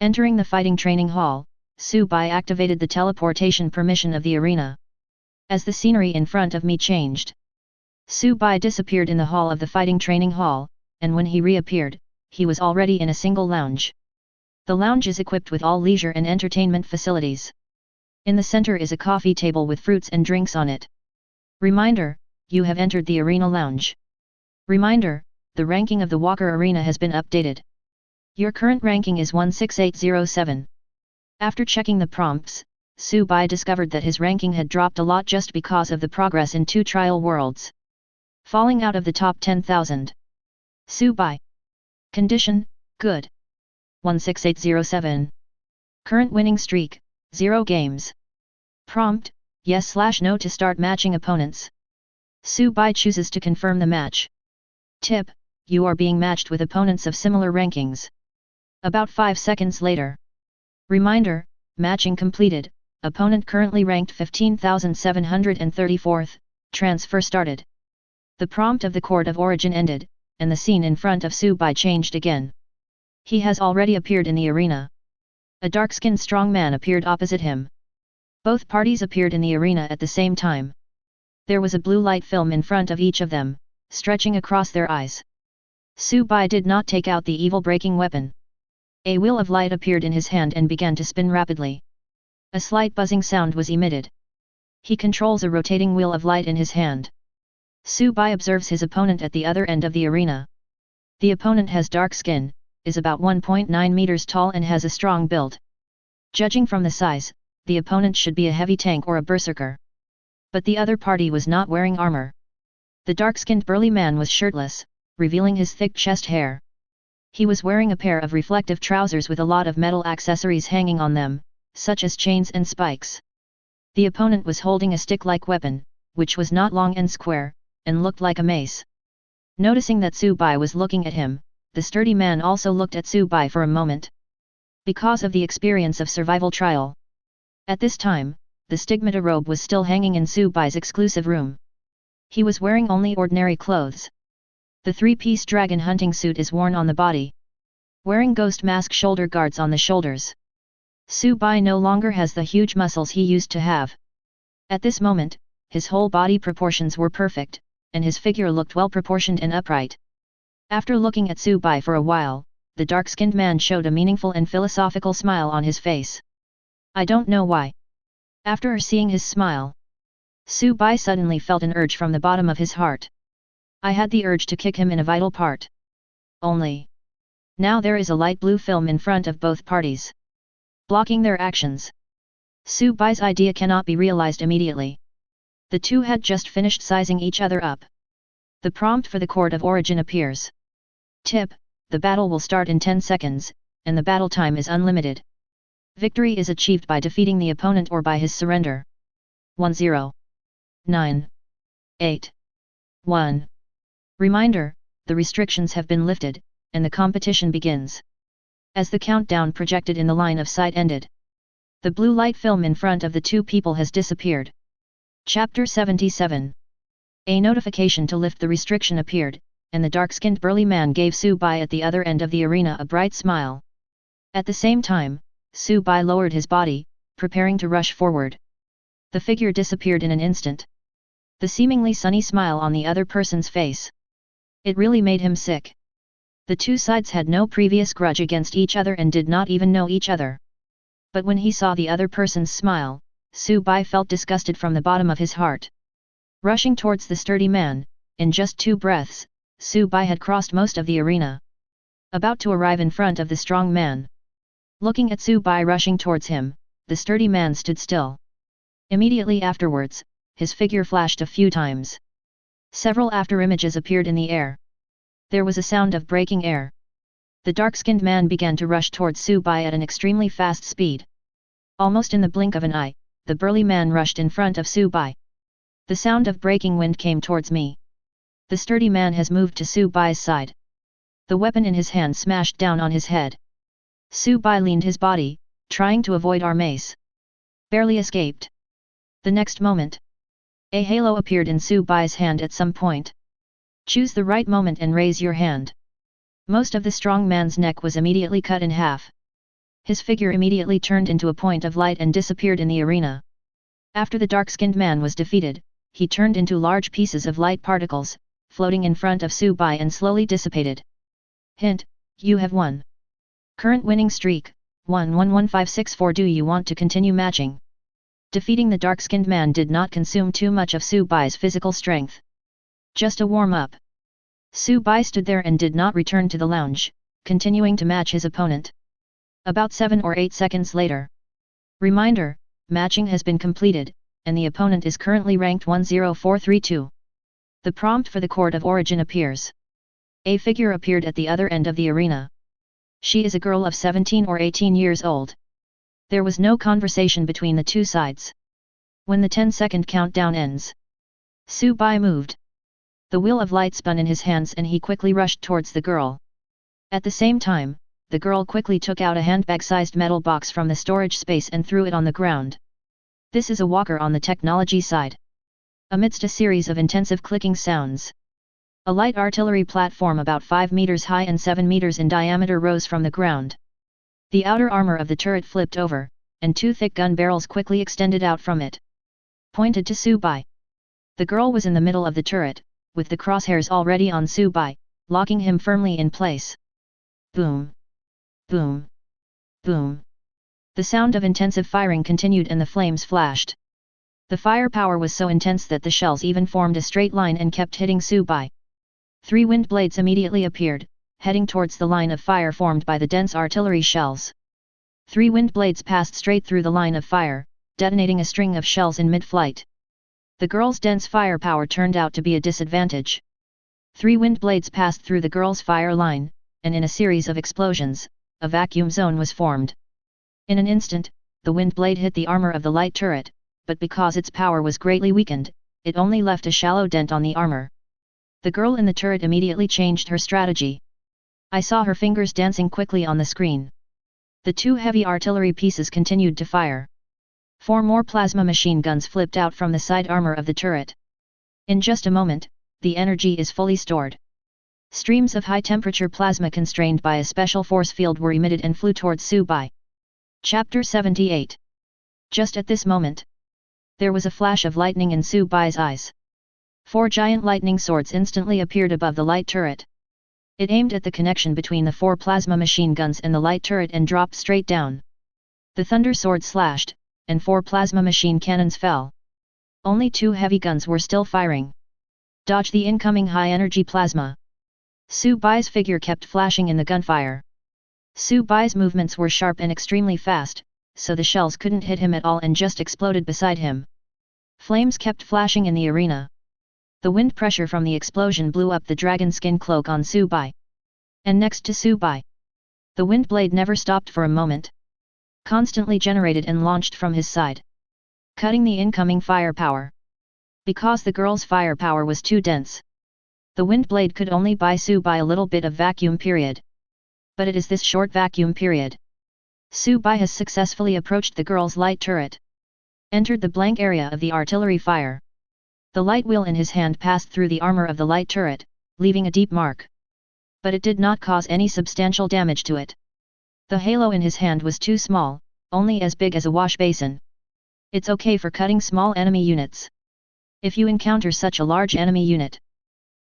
Entering the fighting training hall, Su-Bai activated the teleportation permission of the arena. As the scenery in front of me changed, Su-Bai disappeared in the hall of the fighting training hall, and when he reappeared, he was already in a single lounge. The lounge is equipped with all leisure and entertainment facilities. In the center is a coffee table with fruits and drinks on it. Reminder, you have entered the arena lounge. Reminder, the ranking of the Walker Arena has been updated. Your current ranking is 16807. After checking the prompts, Su-Bai discovered that his ranking had dropped a lot just because of the progress in 2 trial worlds, falling out of the top 10,000. Su-Bai. Condition, good. 16807. Current winning streak, 0 games. Prompt, yes/no to start matching opponents. Su-Bai chooses to confirm the match. Tip, you are being matched with opponents of similar rankings. About 5 seconds later. Reminder, matching completed, opponent currently ranked 15,734th, transfer started. The prompt of the Court of Origin ended, and the scene in front of Su-Bai changed again. He has already appeared in the arena. A dark-skinned strong man appeared opposite him. Both parties appeared in the arena at the same time. There was a blue light film in front of each of them, stretching across their eyes. Su-Bai did not take out the evil-breaking weapon. A wheel of light appeared in his hand and began to spin rapidly. A slight buzzing sound was emitted. He controls a rotating wheel of light in his hand. Su-Bai observes his opponent at the other end of the arena. The opponent has dark skin, is about 1.9 meters tall and has a strong build. Judging from the size, the opponent should be a heavy tank or a berserker. But the other party was not wearing armor. The dark-skinned burly man was shirtless, revealing his thick chest hair. He was wearing a pair of reflective trousers with a lot of metal accessories hanging on them, such as chains and spikes. The opponent was holding a stick-like weapon, which was not long and square, and looked like a mace. Noticing that Subai was looking at him, the sturdy man also looked at Subai for a moment. Because of the experience of survival trial. At this time, the stigmata robe was still hanging in Subai's exclusive room. He was wearing only ordinary clothes. The three-piece dragon hunting suit is worn on the body. Wearing ghost mask shoulder guards on the shoulders. Subai no longer has the huge muscles he used to have. At this moment, his whole body proportions were perfect, and his figure looked well proportioned and upright. After looking at Subai for a while, the dark-skinned man showed a meaningful and philosophical smile on his face. I don't know why. After seeing his smile, Subai suddenly felt an urge from the bottom of his heart. I had the urge to kick him in a vital part. Only. Now there is a light blue film in front of both parties, blocking their actions. Subai's idea cannot be realized immediately. The two had just finished sizing each other up. The prompt for the Court of Origin appears. Tip: the battle will start in 10 seconds, and the battle time is unlimited. Victory is achieved by defeating the opponent or by his surrender. 10. 9. 8. 1. Reminder: the restrictions have been lifted, and the competition begins. As the countdown projected in the line of sight ended, the blue light film in front of the two people has disappeared. Chapter 77. A notification to lift the restriction appeared, and the dark-skinned burly man gave Subai at the other end of the arena a bright smile. At the same time, Subai lowered his body, preparing to rush forward. The figure disappeared in an instant. The seemingly sunny smile on the other person's face. It really made him sick. The two sides had no previous grudge against each other and did not even know each other. But when he saw the other person's smile, Subai felt disgusted from the bottom of his heart. Rushing towards the sturdy man, in just 2 breaths, Subai had crossed most of the arena. About to arrive in front of the strong man. Looking at Subai rushing towards him, the sturdy man stood still. Immediately afterwards, his figure flashed a few times. Several after-images appeared in the air. There was a sound of breaking air. The dark-skinned man began to rush towards Subai at an extremely fast speed. Almost in the blink of an eye, the burly man rushed in front of Subai. The sound of breaking wind came towards me. The sturdy man has moved to Subai's side. The weapon in his hand smashed down on his head. Subai leaned his body, trying to avoid our mace. Barely escaped. The next moment, a halo appeared in Subai's hand at some point. Choose the right moment and raise your hand. Most of the strong man's neck was immediately cut in half. His figure immediately turned into a point of light and disappeared in the arena. After the dark-skinned man was defeated, he turned into large pieces of light particles, floating in front of Subai and slowly dissipated. Hint: you have won. Current winning streak, 111564. Do you want to continue matching? Defeating the dark-skinned man did not consume too much of Subai's physical strength. Just a warm-up. Subai stood there and did not return to the lounge, continuing to match his opponent. About 7 or 8 seconds later. Reminder: matching has been completed, and the opponent is currently ranked 10432. The prompt for the Court of Origin appears. A figure appeared at the other end of the arena. She is a girl of 17 or 18 years old. There was no conversation between the two sides. When the 10-second countdown ends, Subai moved. The wheel of light spun in his hands and he quickly rushed towards the girl. At the same time, the girl quickly took out a handbag-sized metal box from the storage space and threw it on the ground. This is a walker on the technology side. Amidst a series of intensive clicking sounds, a light artillery platform about 5 meters high and 7 meters in diameter rose from the ground. The outer armor of the turret flipped over, and 2 thick gun barrels quickly extended out from it, pointed to Subai. The girl was in the middle of the turret, with the crosshairs already on Subai, locking him firmly in place. Boom! Boom! Boom! The sound of intensive firing continued and the flames flashed. The firepower was so intense that the shells even formed a straight line and kept hitting Subai. 3 wind blades immediately appeared, heading towards the line of fire formed by the dense artillery shells. 3 wind blades passed straight through the line of fire, detonating a string of shells in mid-flight. The girl's dense firepower turned out to be a disadvantage. 3 wind blades passed through the girl's fire line, and in a series of explosions, a vacuum zone was formed. In an instant, the wind blade hit the armor of the light turret, but because its power was greatly weakened, it only left a shallow dent on the armor. The girl in the turret immediately changed her strategy. I saw her fingers dancing quickly on the screen. The 2 heavy artillery pieces continued to fire. 4 more plasma machine guns flipped out from the side armor of the turret. In just a moment, the energy is fully stored. Streams of high-temperature plasma constrained by a special force field were emitted and flew towards Subai. Chapter 78. Just at this moment, there was a flash of lightning in Subai's eyes. 4 giant lightning swords instantly appeared above the light turret. It aimed at the connection between the 4 plasma machine guns and the light turret and dropped straight down. The thunder sword slashed, and 4 plasma machine cannons fell. Only 2 heavy guns were still firing. Dodge the incoming high-energy plasma. Subai's figure kept flashing in the gunfire. Subai's movements were sharp and extremely fast, so the shells couldn't hit him at all and just exploded beside him. Flames kept flashing in the arena. The wind pressure from the explosion blew up the dragon skin cloak on Subai. And next to Subai, the wind blade never stopped for a moment. Constantly generated and launched from his side, cutting the incoming firepower. Because the girl's firepower was too dense, the wind blade could only buy Subai a little bit of vacuum period. But it is this short vacuum period. Subai has successfully approached the girl's light turret, entered the blank area of the artillery fire. The light wheel in his hand passed through the armor of the light turret, leaving a deep mark. But it did not cause any substantial damage to it. The halo in his hand was too small, only as big as a wash basin. It's okay for cutting small enemy units. If you encounter such a large enemy unit,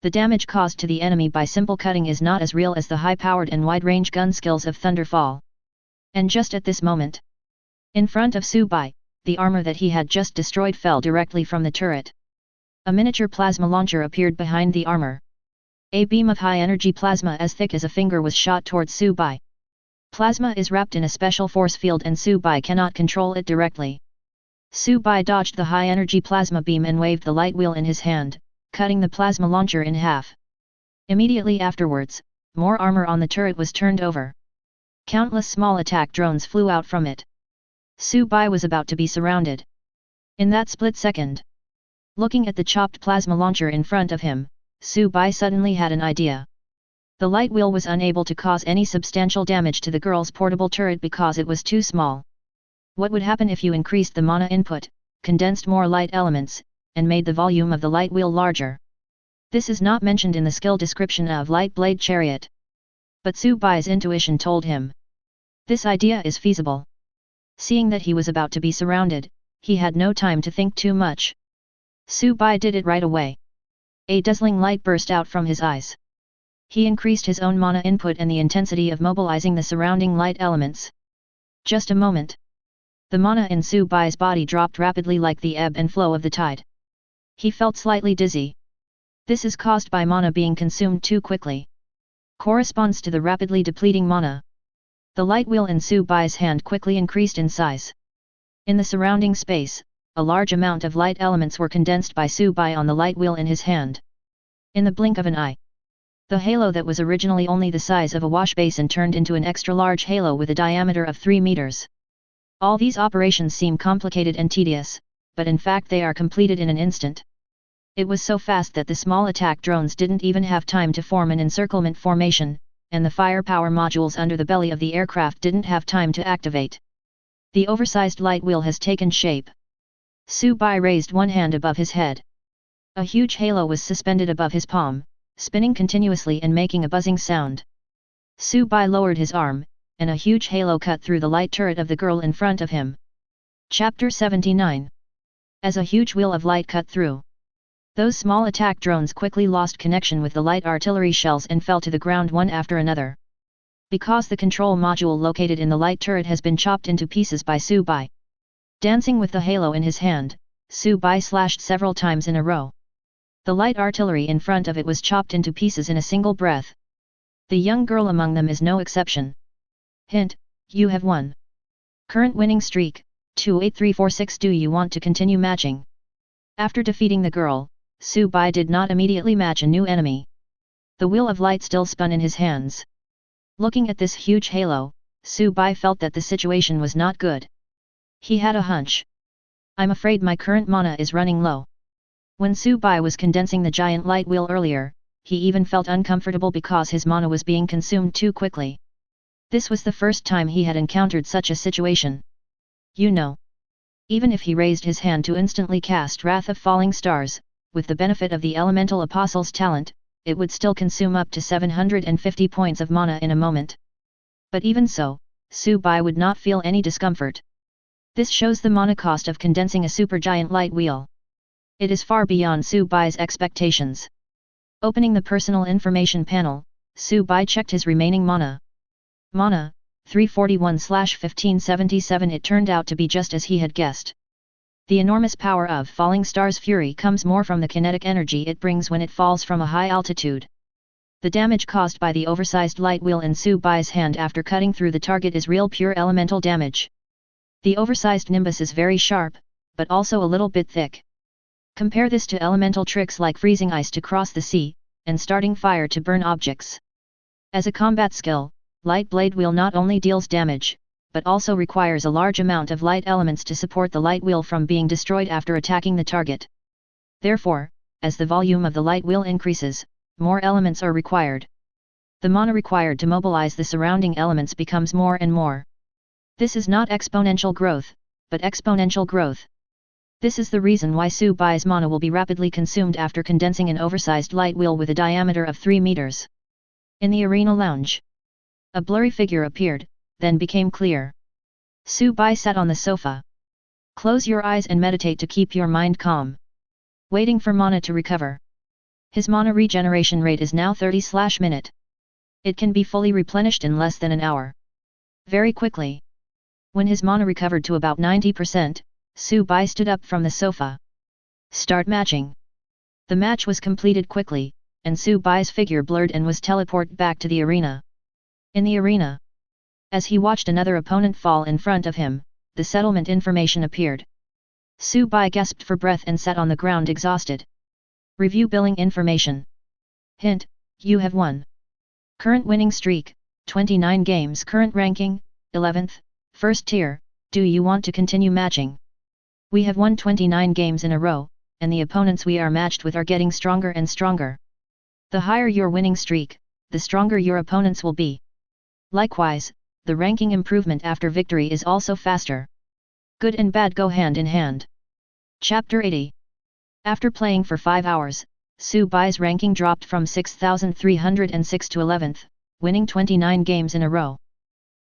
the damage caused to the enemy by simple cutting is not as real as the high-powered and wide-range gun skills of Thunderfall. And just at this moment, in front of Subai, the armor that he had just destroyed fell directly from the turret. A miniature plasma launcher appeared behind the armor. A beam of high-energy plasma as thick as a finger was shot towards Subai. Plasma is wrapped in a special force field and Subai cannot control it directly. Subai dodged the high-energy plasma beam and waved the light wheel in his hand, cutting the plasma launcher in half. Immediately afterwards, more armor on the turret was turned over. Countless small attack drones flew out from it. Subai was about to be surrounded. In that split second, looking at the chopped plasma launcher in front of him, Subai suddenly had an idea. The light wheel was unable to cause any substantial damage to the girl's portable turret because it was too small. What would happen if you increased the mana input, condensed more light elements, and made the volume of the light wheel larger? This is not mentioned in the skill description of Light Blade Chariot. But Subai's intuition told him this idea is feasible. Seeing that he was about to be surrounded, he had no time to think too much. Subai did it right away. A dazzling light burst out from his eyes. He increased his own mana input and the intensity of mobilizing the surrounding light elements. Just a moment. The mana in Subai's body dropped rapidly like the ebb and flow of the tide. He felt slightly dizzy. This is caused by mana being consumed too quickly. Corresponds to the rapidly depleting mana. The light wheel in Subai's hand quickly increased in size. In the surrounding space, a large amount of light elements were condensed by Subai on the light wheel in his hand. In the blink of an eye, the halo that was originally only the size of a wash basin turned into an extra-large halo with a diameter of 3 meters. All these operations seem complicated and tedious, but in fact they are completed in an instant. It was so fast that the small attack drones didn't even have time to form an encirclement formation, and the firepower modules under the belly of the aircraft didn't have time to activate. The oversized light wheel has taken shape. Subai raised one hand above his head. A huge halo was suspended above his palm, spinning continuously and making a buzzing sound. Subai lowered his arm, and a huge halo cut through the light turret of the girl in front of him. Chapter 79. As a huge wheel of light cut through, those small attack drones quickly lost connection with the light artillery shells and fell to the ground one after another. Because the control module located in the light turret has been chopped into pieces by Subai. Dancing with the halo in his hand, Subai slashed several times in a row. The light artillery in front of it was chopped into pieces in a single breath. The young girl among them is no exception. Hint, you have won. Current winning streak, 28346. Do you want to continue matching? After defeating the girl, Subai did not immediately match a new enemy. The wheel of light still spun in his hands. Looking at this huge halo, Su Bai felt that the situation was not good. He had a hunch. I'm afraid my current mana is running low. When Su Bai was condensing the giant light wheel earlier, he even felt uncomfortable because his mana was being consumed too quickly. This was the first time he had encountered such a situation. You know. Even if he raised his hand to instantly cast Wrath of Falling Stars, with the benefit of the Elemental Apostle's talent, it would still consume up to 750 points of mana in a moment. But even so, Su Bai would not feel any discomfort. This shows the mana cost of condensing a supergiant light wheel. It is far beyond Su Bai's expectations. Opening the personal information panel, Su Bai checked his remaining mana. Mana, 341/1577. It turned out to be just as he had guessed. The enormous power of Falling Star's fury comes more from the kinetic energy it brings when it falls from a high altitude. The damage caused by the oversized light wheel in Su Bai's hand after cutting through the target is real pure elemental damage. The oversized nimbus is very sharp, but also a little bit thick. Compare this to elemental tricks like freezing ice to cross the sea, and starting fire to burn objects. As a combat skill, Light Blade Wheel not only deals damage, but also requires a large amount of light elements to support the light wheel from being destroyed after attacking the target. Therefore, as the volume of the light wheel increases, more elements are required. The mana required to mobilize the surrounding elements becomes more and more. This is not exponential growth, but exponential growth. This is the reason why Su Bai's mana will be rapidly consumed after condensing an oversized light wheel with a diameter of 3 meters. In the arena lounge, a blurry figure appeared, then became clear. Su Bai sat on the sofa. Close your eyes and meditate to keep your mind calm. Waiting for mana to recover. His mana regeneration rate is now 30/minute. It can be fully replenished in less than an hour. Very quickly. When his mana recovered to about 90%, Su Bai stood up from the sofa. Start matching. The match was completed quickly, and Su Bai's figure blurred and was teleported back to the arena. In the arena, as he watched another opponent fall in front of him, the settlement information appeared. Su Bai gasped for breath and sat on the ground exhausted. Review billing information. Hint, you have won. Current winning streak, 29 games. Current ranking, 11th, first tier. Do you want to continue matching? We have won 29 games in a row, and the opponents we are matched with are getting stronger and stronger. The higher your winning streak, the stronger your opponents will be. Likewise, the ranking improvement after victory is also faster. Good and bad go hand in hand. Chapter 80. After playing for 5 hours, Su Bai's ranking dropped from 6,306 to 11th, winning 29 games in a row.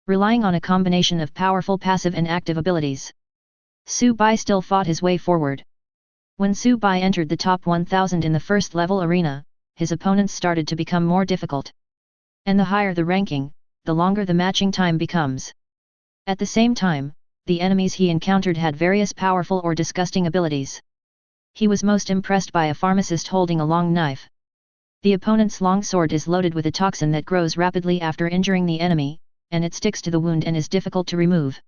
Relying on a combination of powerful passive and active abilities, Su Bai still fought his way forward. When Su Bai entered the top 1000 in the first level arena, his opponents started to become more difficult. And the higher the ranking, the longer the matching time becomes. At the same time, the enemies he encountered had various powerful or disgusting abilities. He was most impressed by a pharmacist holding a long knife. The opponent's long sword is loaded with a toxin that grows rapidly after injuring the enemy, and it sticks to the wound and is difficult to remove.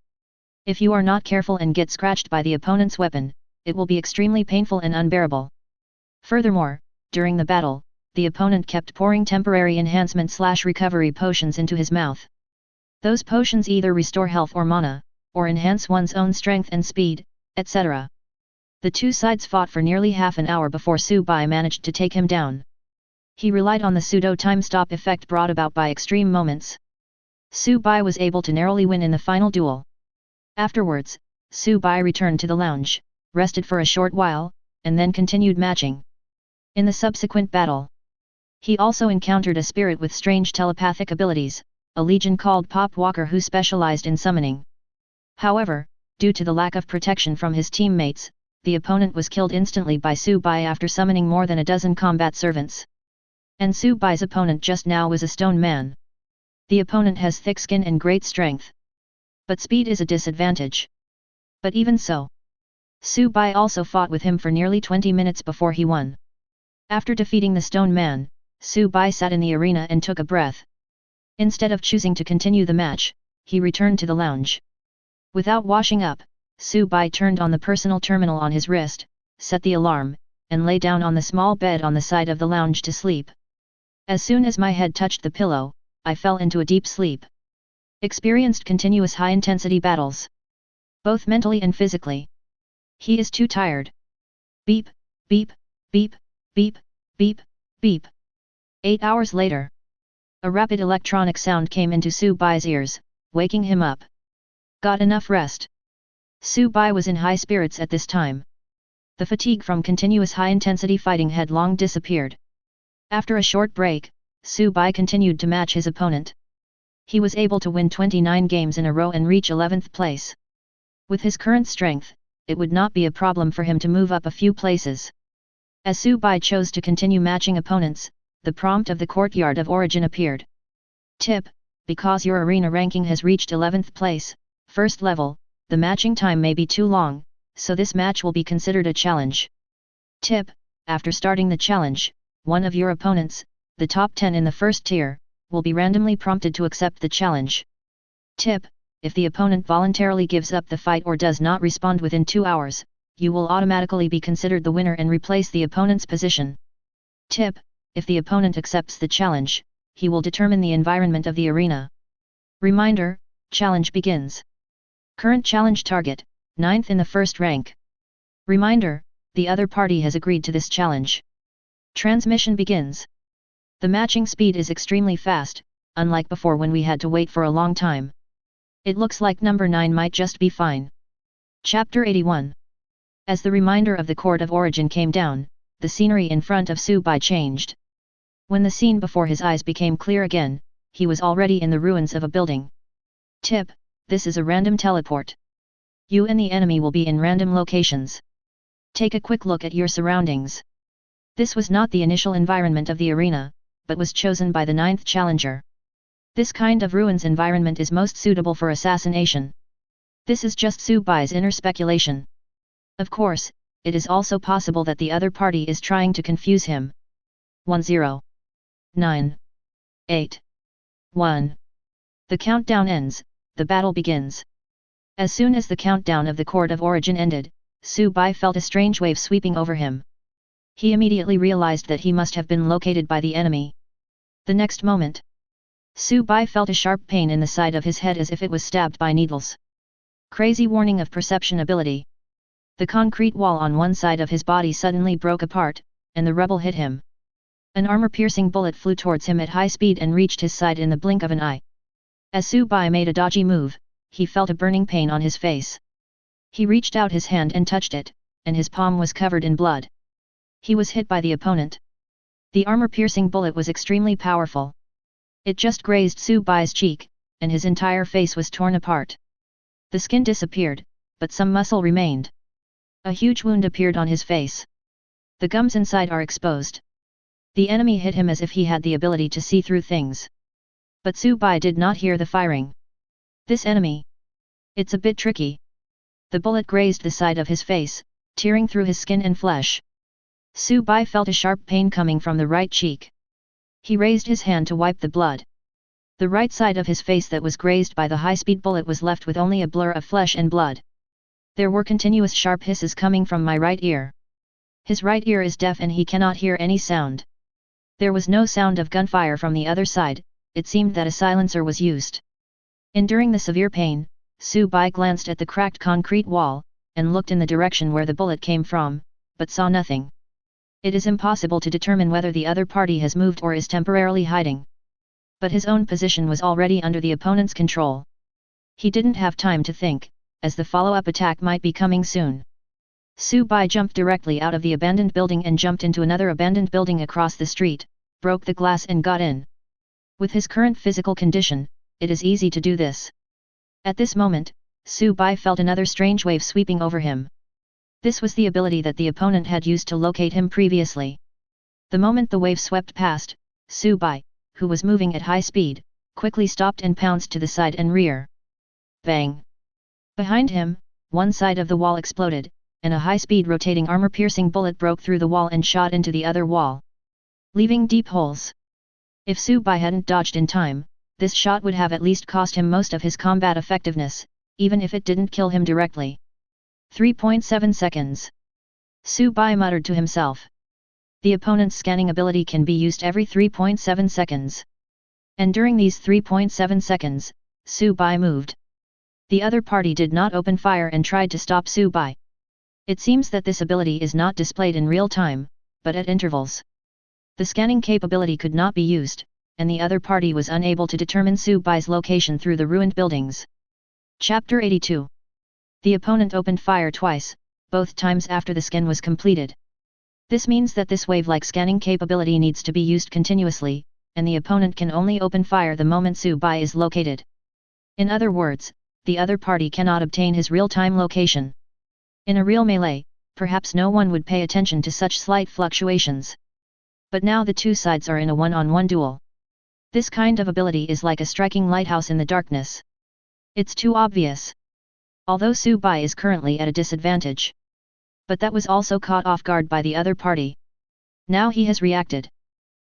If you are not careful and get scratched by the opponent's weapon, it will be extremely painful and unbearable. Furthermore, during the battle, the opponent kept pouring temporary enhancement/recovery potions into his mouth. Those potions either restore health or mana, or enhance one's own strength and speed, etc. The two sides fought for nearly half an hour before Su Bai managed to take him down. He relied on the pseudo time stop effect brought about by extreme moments. Su Bai was able to narrowly win in the final duel. Afterwards, Su Bai returned to the lounge, rested for a short while, and then continued matching. In the subsequent battle, he also encountered a spirit with strange telepathic abilities, a legion called Pop Walker who specialized in summoning. However, due to the lack of protection from his teammates, the opponent was killed instantly by Su Bai after summoning more than a dozen combat servants. And Su Bai's opponent just now was a stone man. The opponent has thick skin and great strength. But speed is a disadvantage. But even so, Su Bai also fought with him for nearly 20 minutes before he won. After defeating the stone man, Su Bai sat in the arena and took a breath. Instead of choosing to continue the match, he returned to the lounge. Without washing up, Su Bai turned on the personal terminal on his wrist, set the alarm, and lay down on the small bed on the side of the lounge to sleep. As soon as my head touched the pillow, I fell into a deep sleep. Experienced continuous high-intensity battles. Both mentally and physically. He is too tired. Beep, beep, beep, beep, beep, beep. 8 hours later. A rapid electronic sound came into Su Bai's ears, waking him up. Got enough rest? Su Bai was in high spirits at this time. The fatigue from continuous high-intensity fighting had long disappeared. After a short break, Su Bai continued to match his opponent. He was able to win 29 games in a row and reach 11th place. With his current strength, it would not be a problem for him to move up a few places. As Su Bai chose to continue matching opponents, the prompt of the Courtyard of Origin appeared. Tip: because your arena ranking has reached 11th place, first level, the matching time may be too long, so this match will be considered a challenge. Tip: after starting the challenge, one of your opponents, the top 10 in the first tier, will be randomly prompted to accept the challenge. Tip: if the opponent voluntarily gives up the fight or does not respond within 2 hours, you will automatically be considered the winner and replace the opponent's position. Tip: if the opponent accepts the challenge, he will determine the environment of the arena. Reminder: challenge begins. Current challenge target: 9th in the first rank. Reminder: the other party has agreed to this challenge. Transmission begins. The matching speed is extremely fast, unlike before when we had to wait for a long time. It looks like number 9 might just be fine. Chapter 81. As the reminder of the Court of Origin came down, the scenery in front of Su Bai changed. When the scene before his eyes became clear again, he was already in the ruins of a building. Tip: this is a random teleport. You and the enemy will be in random locations. Take a quick look at your surroundings. This was not the initial environment of the arena, but was chosen by the 9th challenger. This kind of ruins environment is most suitable for assassination. This is just Su Bai's inner speculation. Of course, it is also possible that the other party is trying to confuse him. 10. 9. 8. 1. The countdown ends, the battle begins. As soon as the countdown of the Court of Origin ended, Su Bai felt a strange wave sweeping over him. He immediately realized that he must have been located by the enemy. The next moment, Su Bai felt a sharp pain in the side of his head as if it was stabbed by needles. Crazy warning of perception ability. The concrete wall on one side of his body suddenly broke apart, and the rebel hit him. An armor-piercing bullet flew towards him at high speed and reached his side in the blink of an eye. As Su Bai made a dodgy move, he felt a burning pain on his face. He reached out his hand and touched it, and his palm was covered in blood. He was hit by the opponent. The armor-piercing bullet was extremely powerful. It just grazed Su Bai's cheek, and his entire face was torn apart. The skin disappeared, but some muscle remained. A huge wound appeared on his face. The gums inside are exposed. The enemy hit him as if he had the ability to see through things. But Su Bai did not hear the firing. This enemy. It's a bit tricky. The bullet grazed the side of his face, tearing through his skin and flesh. Su Bai felt a sharp pain coming from the right cheek. He raised his hand to wipe the blood. The right side of his face that was grazed by the high-speed bullet was left with only a blur of flesh and blood. There were continuous sharp hisses coming from my right ear. His right ear is deaf and he cannot hear any sound. There was no sound of gunfire from the other side, it seemed that a silencer was used. Enduring the severe pain, Su Bai glanced at the cracked concrete wall, and looked in the direction where the bullet came from, but saw nothing. It is impossible to determine whether the other party has moved or is temporarily hiding. But his own position was already under the opponent's control. He didn't have time to think, as the follow-up attack might be coming soon. Su Bai jumped directly out of the abandoned building and jumped into another abandoned building across the street, broke the glass and got in. With his current physical condition, it is easy to do this. At this moment, Su Bai felt another strange wave sweeping over him. This was the ability that the opponent had used to locate him previously. The moment the wave swept past, Su Bai, who was moving at high speed, quickly stopped and pounced to the side and rear. Bang! Behind him, one side of the wall exploded, and a high-speed rotating armor-piercing bullet broke through the wall and shot into the other wall, leaving deep holes. If Su Bai hadn't dodged in time, this shot would have at least cost him most of his combat effectiveness, even if it didn't kill him directly. 3.7 seconds. Su Bai muttered to himself. The opponent's scanning ability can be used every 3.7 seconds. And during these 3.7 seconds, Su Bai moved. The other party did not open fire and tried to stop Su Bai. It seems that this ability is not displayed in real time, but at intervals. The scanning capability could not be used, and the other party was unable to determine Su Bai's location through the ruined buildings. Chapter 82. The opponent opened fire twice, both times after the scan was completed. This means that this wave-like scanning capability needs to be used continuously, and the opponent can only open fire the moment Su Bai is located. In other words, the other party cannot obtain his real-time location. In a real melee, perhaps no one would pay attention to such slight fluctuations. But now the two sides are in a one-on-one duel. This kind of ability is like a striking lighthouse in the darkness. It's too obvious. Although Su Bai is currently at a disadvantage. But that was also caught off guard by the other party. Now he has reacted.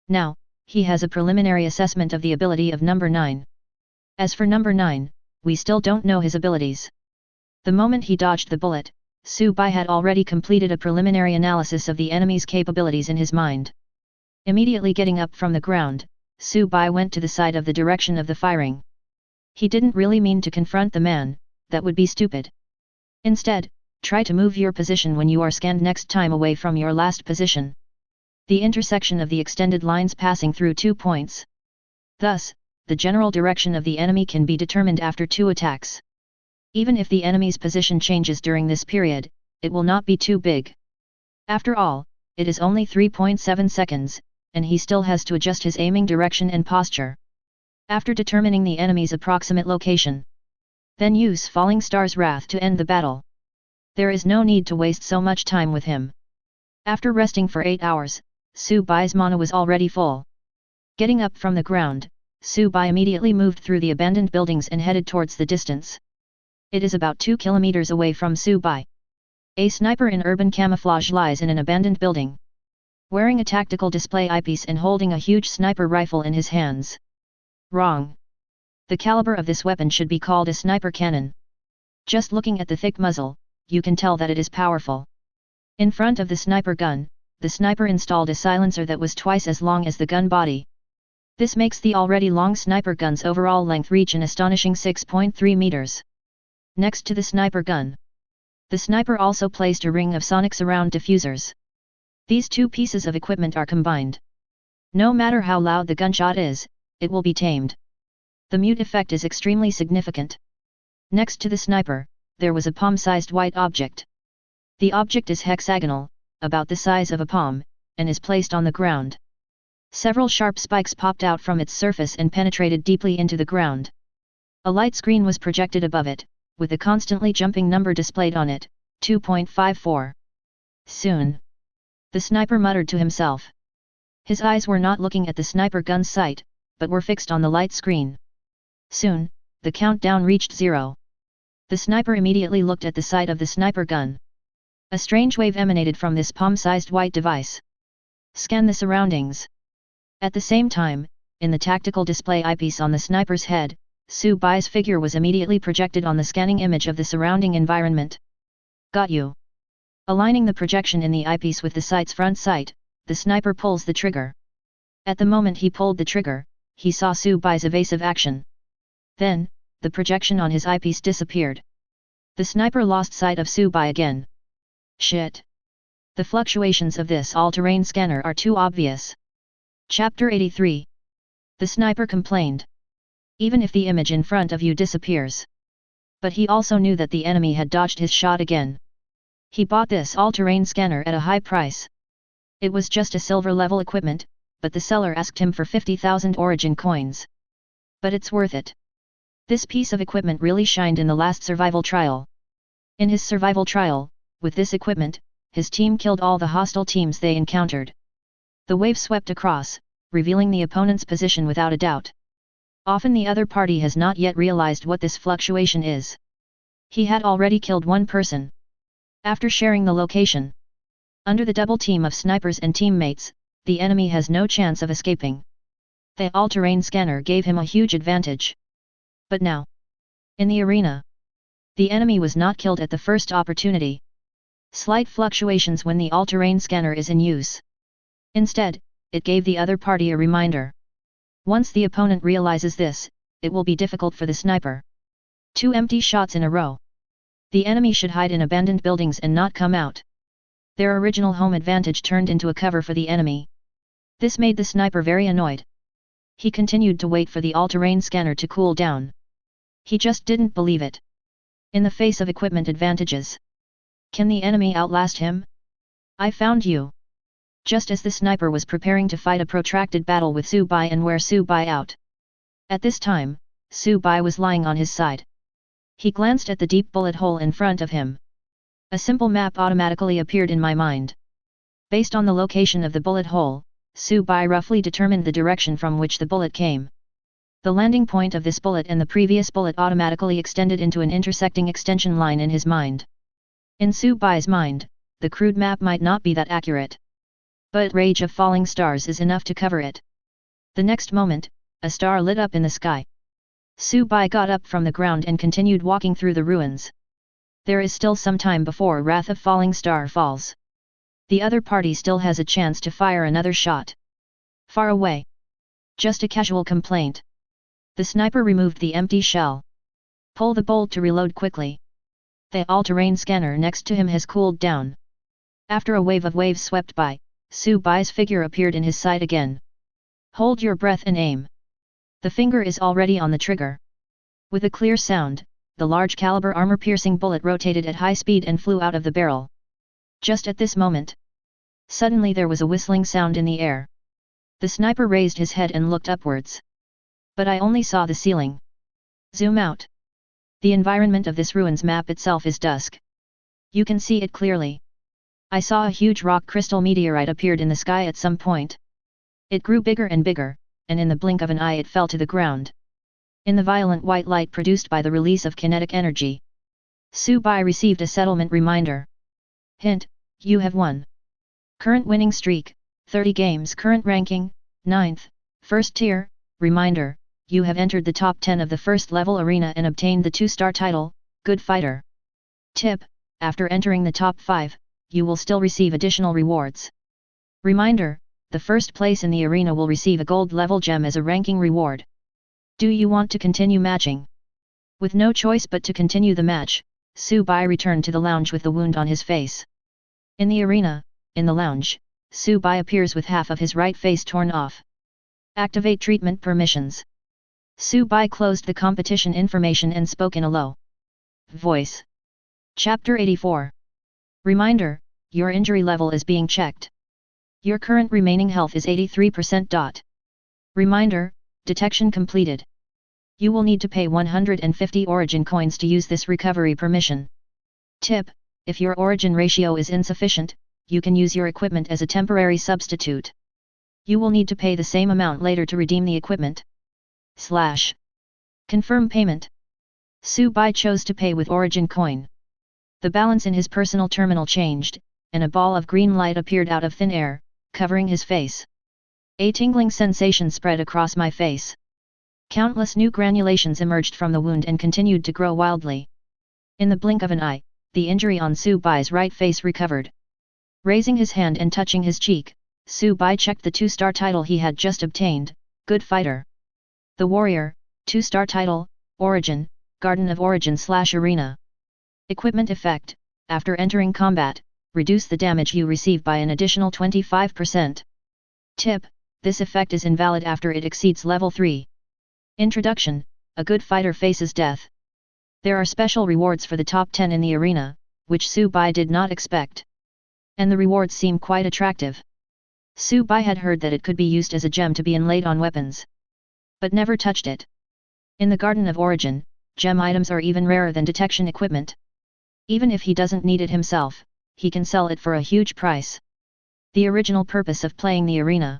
Now, he has a preliminary assessment of the ability of number 9. As for number 9, we still don't know his abilities. The moment he dodged the bullet, Su Bai had already completed a preliminary analysis of the enemy's capabilities in his mind. Immediately getting up from the ground, Su Bai went to the side of the direction of the firing. He didn't really mean to confront the man, that would be stupid. Instead, try to move your position when you are scanned next time away from your last position. The intersection of the extended lines passing through 2 points. Thus, the general direction of the enemy can be determined after 2 attacks. Even if the enemy's position changes during this period, it will not be too big. After all, it is only 3.7 seconds, and he still has to adjust his aiming direction and posture. After determining the enemy's approximate location, then use Falling Star's Wrath to end the battle. There is no need to waste so much time with him. After resting for 8 hours, Su Bai's mana was already full. Getting up from the ground, Su Bai immediately moved through the abandoned buildings and headed towards the distance. It is about 2 kilometers away from Su Bai. A sniper in urban camouflage lies in an abandoned building. Wearing a tactical display eyepiece and holding a huge sniper rifle in his hands. Wrong. The caliber of this weapon should be called a sniper cannon. Just looking at the thick muzzle, you can tell that it is powerful. In front of the sniper gun, the sniper installed a silencer that was twice as long as the gun body. This makes the already long sniper gun's overall length reach an astonishing 6.3 meters. Next to the sniper gun, the sniper also placed a ring of sonic surround diffusers. These two pieces of equipment are combined. No matter how loud the gunshot is, it will be tamed. The mute effect is extremely significant. Next to the sniper, there was a palm-sized white object. The object is hexagonal, about the size of a palm, and is placed on the ground. Several sharp spikes popped out from its surface and penetrated deeply into the ground. A light screen was projected above it, with a constantly jumping number displayed on it, 2.54. Soon. The sniper muttered to himself. His eyes were not looking at the sniper gun's sight, but were fixed on the light screen. Soon, the countdown reached 0. The sniper immediately looked at the sight of the sniper gun. A strange wave emanated from this palm-sized white device. Scan the surroundings. At the same time, in the tactical display eyepiece on the sniper's head, Su Bai's figure was immediately projected on the scanning image of the surrounding environment. Got you. Aligning the projection in the eyepiece with the sight's front sight, the sniper pulls the trigger. At the moment he pulled the trigger, he saw Su Bai's evasive action. Then, the projection on his eyepiece disappeared. The sniper lost sight of Su Bai again. Shit. The fluctuations of this all-terrain scanner are too obvious. Chapter 83. The sniper complained. Even if the image in front of you disappears. But he also knew that the enemy had dodged his shot again. He bought this all-terrain scanner at a high price. It was just a silver-level equipment, but the seller asked him for 50,000 origin coins. But it's worth it. This piece of equipment really shined in the last survival trial. In his survival trial, with this equipment, his team killed all the hostile teams they encountered. The wave swept across, revealing the opponent's position without a doubt. Often the other party has not yet realized what this fluctuation is. He had already killed one person. After sharing the location, under the double team of snipers and teammates, the enemy has no chance of escaping. The all-terrain scanner gave him a huge advantage. But now, in the arena, the enemy was not killed at the first opportunity. Slight fluctuations when the all-terrain scanner is in use. Instead, it gave the other party a reminder. Once the opponent realizes this, it will be difficult for the sniper. 2 empty shots in a row. The enemy should hide in abandoned buildings and not come out. Their original home advantage turned into a cover for the enemy. This made the sniper very annoyed. He continued to wait for the all-terrain scanner to cool down. He just didn't believe it. In the face of equipment advantages, can the enemy outlast him? I found you. Just as the sniper was preparing to fight a protracted battle with Su Bai and wear Su Bai out. At this time, Su Bai was lying on his side. He glanced at the deep bullet hole in front of him. A simple map automatically appeared in my mind. Based on the location of the bullet hole, Su Bai roughly determined the direction from which the bullet came. The landing point of this bullet and the previous bullet automatically extended into an intersecting extension line in his mind. In Su Bai's mind, the crude map might not be that accurate. But Rage of Falling Stars is enough to cover it. The next moment, a star lit up in the sky. Su Bai got up from the ground and continued walking through the ruins. There is still some time before Wrath of Falling Star falls. The other party still has a chance to fire another shot. Far away. Just a casual complaint. The sniper removed the empty shell. Pull the bolt to reload quickly. The all-terrain scanner next to him has cooled down. After a wave of waves swept by, Su Bai's figure appeared in his sight again. Hold your breath and aim. The finger is already on the trigger. With a clear sound, the large caliber armor-piercing bullet rotated at high speed and flew out of the barrel. Just at this moment, suddenly there was a whistling sound in the air. The sniper raised his head and looked upwards. But I only saw the ceiling. Zoom out. The environment of this ruins map itself is dusk. You can see it clearly. I saw a huge rock crystal meteorite appeared in the sky at some point. It grew bigger and bigger, and in the blink of an eye it fell to the ground. In the violent white light produced by the release of kinetic energy, Su Bai received a settlement reminder. Hint, you have won. Current winning streak, 30 games. Current ranking, 9th, first tier. Reminder, you have entered the top 10 of the first level arena and obtained the 2-star title, Good Fighter. Tip, after entering the top 5, you will still receive additional rewards. Reminder, the first place in the arena will receive a gold level gem as a ranking reward. Do you want to continue matching? With no choice but to continue the match, Su Bai returned to the lounge with the wound on his face. In the arena, in the lounge, Su Bai appears with half of his right face torn off. Activate treatment permissions. Su Bai closed the competition information and spoke in a low voice. Chapter 84. Reminder, your injury level is being checked. Your current remaining health is 83%. Reminder, detection completed. You will need to pay 150 origin coins to use this recovery permission. Tip, if your origin ratio is insufficient, you can use your equipment as a temporary substitute. You will need to pay the same amount later to redeem the equipment. Confirm payment. Su Bai chose to pay with origin coin. The balance in his personal terminal changed, and a ball of green light appeared out of thin air, covering his face. A tingling sensation spread across my face. Countless new granulations emerged from the wound and continued to grow wildly. In the blink of an eye, the injury on Su Bai's right face recovered. Raising his hand and touching his cheek, Su Bai checked the 2-star title he had just obtained, Good Fighter. The Warrior, 2-star title, Origin, Garden of Origin/Arena. Equipment effect, after entering combat, reduce the damage you receive by an additional 25%. Tip, this effect is invalid after it exceeds level 3. Introduction, a good fighter faces death. There are special rewards for the top 10 in the arena, which Su Bai did not expect. And the rewards seem quite attractive. Su Bai had heard that it could be used as a gem to be inlaid on weapons, but never touched it. In the Garden of Origin, gem items are even rarer than detection equipment. Even if he doesn't need it himself, he can sell it for a huge price. The original purpose of playing the arena.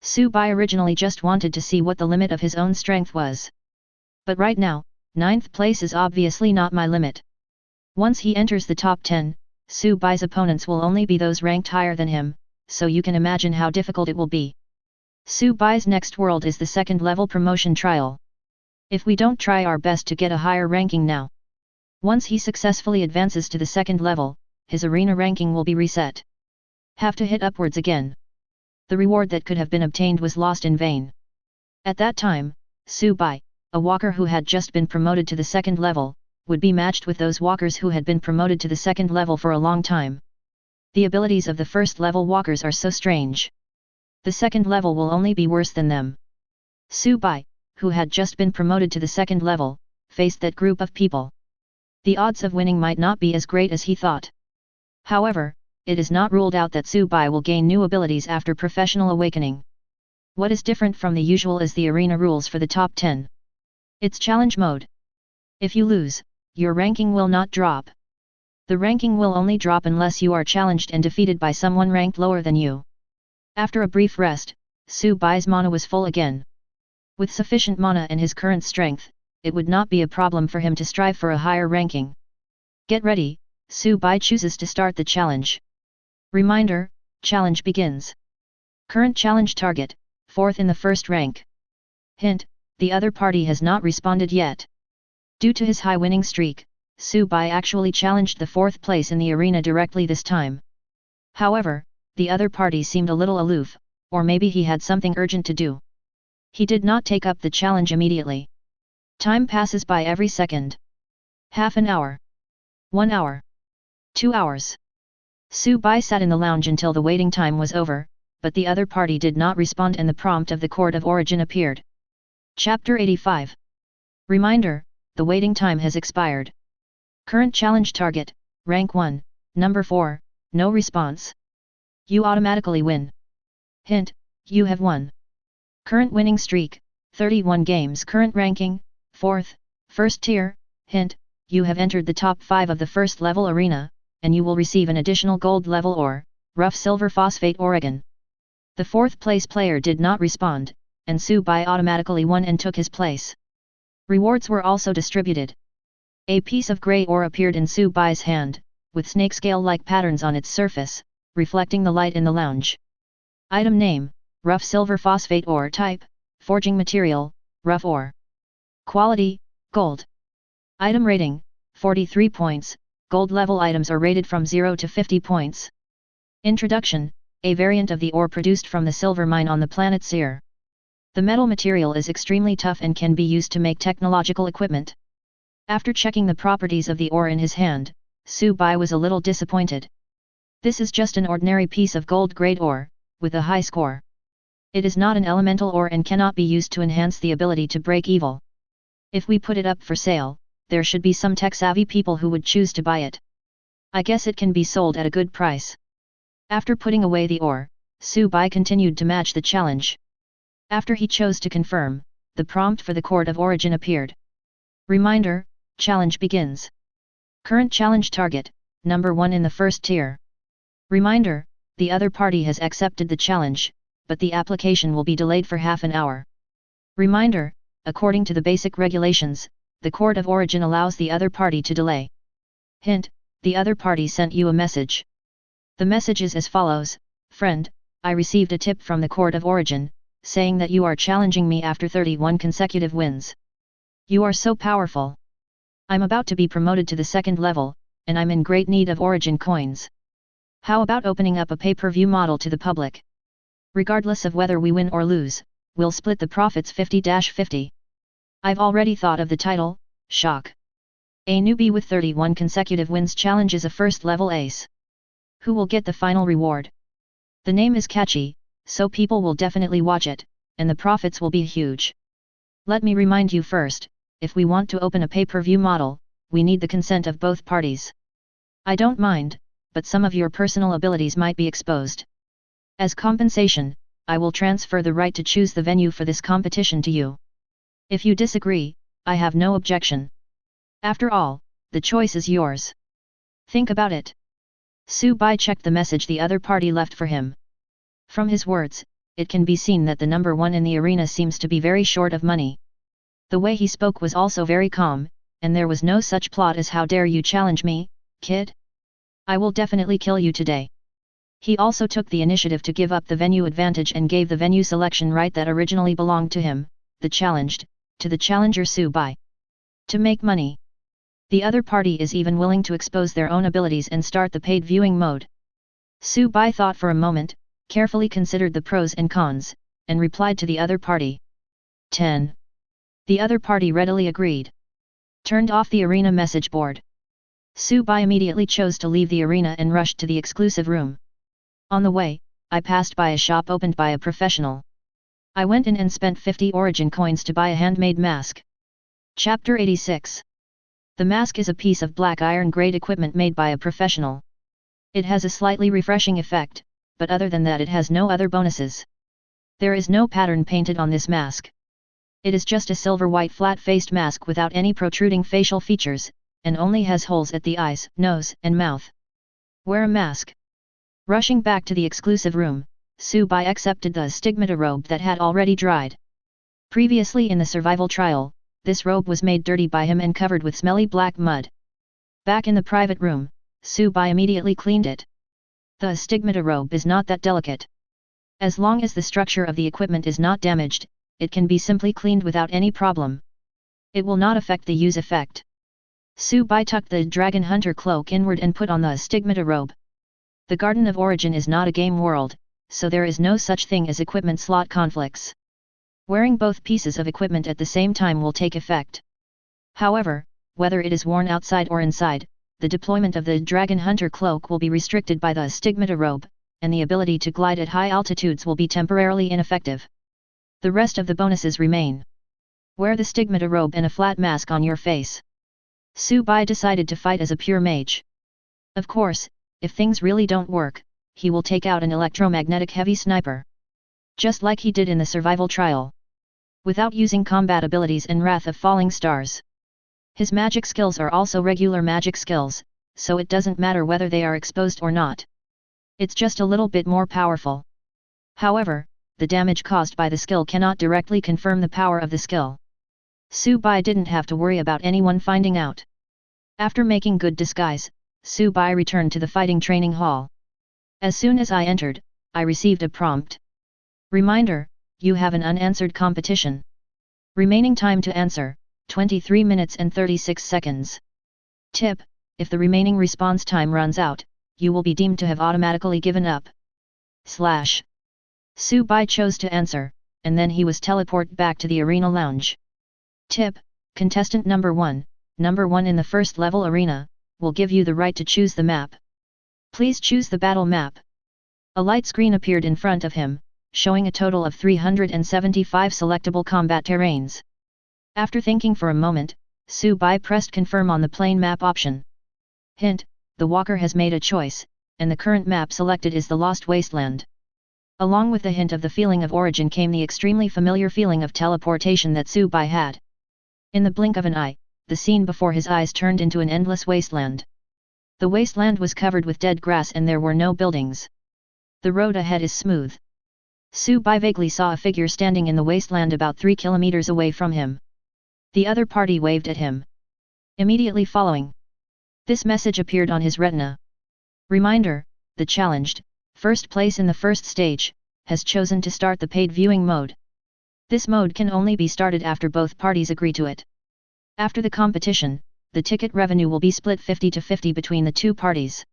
Su Bai originally just wanted to see what the limit of his own strength was. But right now, 9th place is obviously not my limit. Once he enters the top 10, Su Bai's opponents will only be those ranked higher than him, so you can imagine how difficult it will be. Su Bai's next world is the 2nd level promotion trial. If we don't try our best to get a higher ranking now, once he successfully advances to the 2nd level, his arena ranking will be reset. Have to hit upwards again. The reward that could have been obtained was lost in vain. At that time, Su Bai, a walker who had just been promoted to the second level, would be matched with those walkers who had been promoted to the second level for a long time. The abilities of the first level walkers are so strange. The second level will only be worse than them. Su Bai, who had just been promoted to the second level, faced that group of people. The odds of winning might not be as great as he thought. However, it is not ruled out that Su Bai will gain new abilities after professional awakening. What is different from the usual is the arena rules for the top 10. It's challenge mode. If you lose, your ranking will not drop. The ranking will only drop unless you are challenged and defeated by someone ranked lower than you. After a brief rest, Su Bai's mana was full again. With sufficient mana and his current strength, it would not be a problem for him to strive for a higher ranking. Get ready, Su Bai chooses to start the challenge. Reminder, challenge begins. Current challenge target, 4th in the first rank. Hint, the other party has not responded yet. Due to his high winning streak, Su Bai actually challenged the 4th place in the arena directly this time. However, the other party seemed a little aloof, or maybe he had something urgent to do. He did not take up the challenge immediately. Time passes by every second. Half an hour. 1 hour. 2 hours. Su Bai sat in the lounge until the waiting time was over, but the other party did not respond and the prompt of the Court of Origin appeared. Chapter 85. Reminder, the waiting time has expired. Current challenge target, rank 1, number 4, no response. You automatically win. Hint, you have won. Current winning streak, 31 games. Current ranking, 4th, first tier. Hint, you have entered the top 5 of the first level arena, and you will receive an additional gold level ore, rough silver phosphate Oregon. The 4th place player did not respond, and Su Bai automatically won and took his place. Rewards were also distributed. A piece of grey ore appeared in Su Bai's hand, with snakescale-like patterns on its surface, reflecting the light in the lounge. Item name, rough silver phosphate ore. Type, forging material, rough ore. Quality, gold. Item rating, 43 points, gold level items are rated from 0 to 50 points. Introduction, a variant of the ore produced from the silver mine on the planet Seer. The metal material is extremely tough and can be used to make technological equipment. After checking the properties of the ore in his hand, Su Bai was a little disappointed. This is just an ordinary piece of gold-grade ore, with a high score. It is not an elemental ore and cannot be used to enhance the ability to break evil. If we put it up for sale, there should be some tech-savvy people who would choose to buy it. I guess it can be sold at a good price. After putting away the ore, Su Bai continued to match the challenge. After he chose to confirm, the prompt for the Court of Origin appeared. Reminder, challenge begins. Current challenge target, number 1 in the first tier. Reminder, the other party has accepted the challenge, but the application will be delayed for half an hour. Reminder, according to the basic regulations, the Court of Origin allows the other party to delay. Hint, the other party sent you a message. The message is as follows: Friend, I received a tip from the Court of Origin, saying that you are challenging me after 31 consecutive wins. You are so powerful. I'm about to be promoted to the second level, and I'm in great need of Origin coins. How about opening up a pay-per-view model to the public? Regardless of whether we win or lose, we'll split the profits 50-50. I've already thought of the title, Shock. A newbie with 31 consecutive wins challenges a first-level ace. Who will get the final reward? The name is catchy, so people will definitely watch it, and the profits will be huge. Let me remind you first, if we want to open a pay-per-view model, we need the consent of both parties. I don't mind, but some of your personal abilities might be exposed. As compensation, I will transfer the right to choose the venue for this competition to you. If you disagree, I have no objection. After all, the choice is yours. Think about it. Su Bai checked the message the other party left for him. From his words, it can be seen that the number 1 in the arena seems to be very short of money. The way he spoke was also very calm, and there was no such plot as "How dare you challenge me, kid? I will definitely kill you today." He also took the initiative to give up the venue advantage and gave the venue selection right that originally belonged to him, the challenged, to the challenger Su Bai. To make money. The other party is even willing to expose their own abilities and start the paid viewing mode. Su Bai thought for a moment, carefully considered the pros and cons, and replied to the other party. 10. The other party readily agreed. Turned off the arena message board. Su-bai immediately chose to leave the arena and rushed to the exclusive room. On the way, I passed by a shop opened by a professional. I went in and spent 50 origin coins to buy a handmade mask. Chapter 86. The mask is a piece of black iron grade equipment made by a professional. It has a slightly refreshing effect, but other than that it has no other bonuses. There is no pattern painted on this mask. It is just a silver white flat-faced mask without any protruding facial features, and only has holes at the eyes, nose, and mouth. Wear a mask. Rushing back to the exclusive room, Su-bai accepted the stigmata robe that had already dried. Previously in the survival trial, this robe was made dirty by him and covered with smelly black mud. Back in the private room, Su-bai immediately cleaned it. The stigmata robe is not that delicate. As long as the structure of the equipment is not damaged, it can be simply cleaned without any problem. It will not affect the use effect. Su-bai tucked the dragon hunter cloak inward and put on the stigmata robe. The Garden of Origin is not a game world, so there is no such thing as equipment slot conflicts. Wearing both pieces of equipment at the same time will take effect. However, whether it is worn outside or inside, the deployment of the dragon hunter cloak will be restricted by the stigmata robe, and the ability to glide at high altitudes will be temporarily ineffective. The rest of the bonuses remain. Wear the stigmata robe and a flat mask on your face. Su-bai decided to fight as a pure mage. Of course, if things really don't work, he will take out an electromagnetic heavy sniper. Just like he did in the survival trial. Without using combat abilities and Wrath of Falling Stars. His magic skills are also regular magic skills, so it doesn't matter whether they are exposed or not. It's just a little bit more powerful. However, the damage caused by the skill cannot directly confirm the power of the skill. Su-bai didn't have to worry about anyone finding out. After making good disguise, Su-bai returned to the fighting training hall. As soon as I entered, I received a prompt. Reminder, you have an unanswered competition. Remaining time to answer, 23 minutes and 36 seconds. Tip, if the remaining response time runs out, you will be deemed to have automatically given up. Su-bai chose to answer, and then he was teleported back to the arena lounge. Tip, contestant number 1 in the first level arena, will give you the right to choose the map. Please choose the battle map. A light screen appeared in front of him, showing a total of 375 selectable combat terrains. After thinking for a moment, Su-bai pressed confirm on the plain map option. Hint, the walker has made a choice, and the current map selected is the Lost Wasteland. Along with the hint of the feeling of origin came the extremely familiar feeling of teleportation that Su-bai had. In the blink of an eye, the scene before his eyes turned into an endless wasteland. The wasteland was covered with dead grass and there were no buildings. The road ahead is smooth. Su-bai vaguely saw a figure standing in the wasteland about 3 kilometers away from him. The other party waved at him. Immediately following, this message appeared on his retina. Reminder, the challenged, first place in the first stage, has chosen to start the paid viewing mode. This mode can only be started after both parties agree to it. After the competition, the ticket revenue will be split 50-50 between the two parties.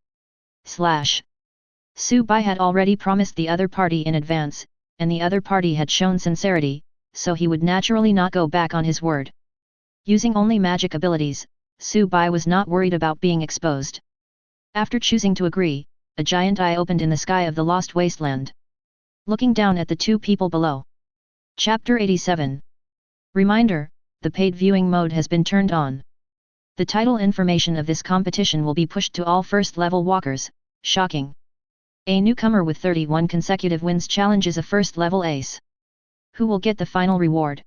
Su-bai had already promised the other party in advance, and the other party had shown sincerity, so he would naturally not go back on his word. Using only magic abilities, Su-bai was not worried about being exposed. After choosing to agree, a giant eye opened in the sky of the Lost Wasteland. Looking down at the two people below. Chapter 87. Reminder, the paid viewing mode has been turned on. The title information of this competition will be pushed to all first-level walkers. Shocking. A newcomer with 31 consecutive wins challenges a first-level ace. Who will get the final reward?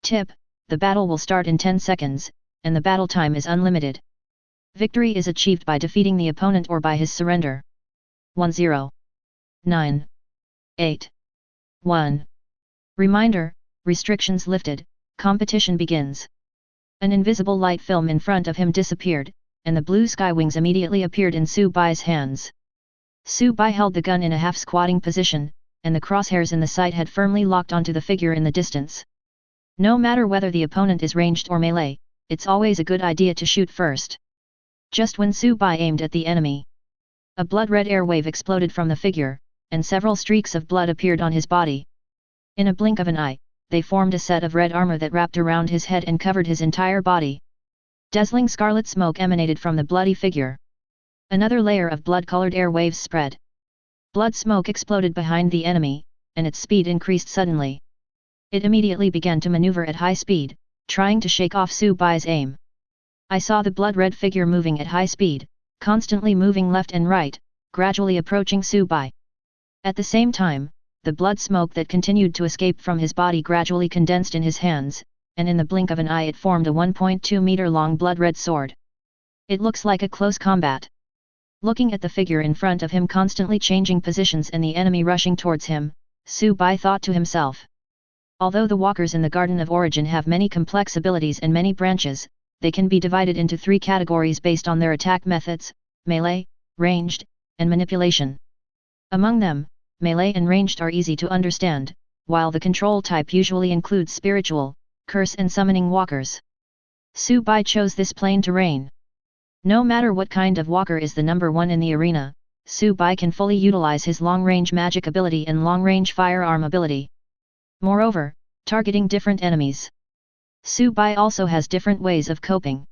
Tip, the battle will start in 10 seconds, and the battle time is unlimited. Victory is achieved by defeating the opponent or by his surrender. 10. 9. 8. 1. Reminder, restrictions lifted, competition begins. An invisible light film in front of him disappeared, and the blue sky wings immediately appeared in Su-bai's hands. Su-bai held the gun in a half-squatting position, and the crosshairs in the sight had firmly locked onto the figure in the distance. No matter whether the opponent is ranged or melee, it's always a good idea to shoot first. Just when Su-bai aimed at the enemy, a blood-red air wave exploded from the figure, and several streaks of blood appeared on his body. In a blink of an eye, they formed a set of red armor that wrapped around his head and covered his entire body. Dazzling scarlet smoke emanated from the bloody figure. Another layer of blood-colored air waves spread. Blood smoke exploded behind the enemy, and its speed increased suddenly. It immediately began to maneuver at high speed, trying to shake off Su Bai's aim. I saw the blood-red figure moving at high speed, constantly moving left and right, gradually approaching Su Bai. At the same time, the blood smoke that continued to escape from his body gradually condensed in his hands, and in the blink of an eye it formed a 1.2-meter-long blood-red sword. It looks like a close combat. Looking at the figure in front of him constantly changing positions and the enemy rushing towards him, Su Bai thought to himself. Although the walkers in the Garden of Origin have many complex abilities and many branches, they can be divided into 3 categories based on their attack methods: melee, ranged, and manipulation. Among them, melee and ranged are easy to understand, while the control type usually includes spiritual, curse and summoning walkers. Su Bai chose this plain terrain. No matter what kind of walker is the number 1 in the arena, Su Bai can fully utilize his long-range magic ability and long-range firearm ability. Moreover, targeting different enemies. Su Bai also has different ways of coping.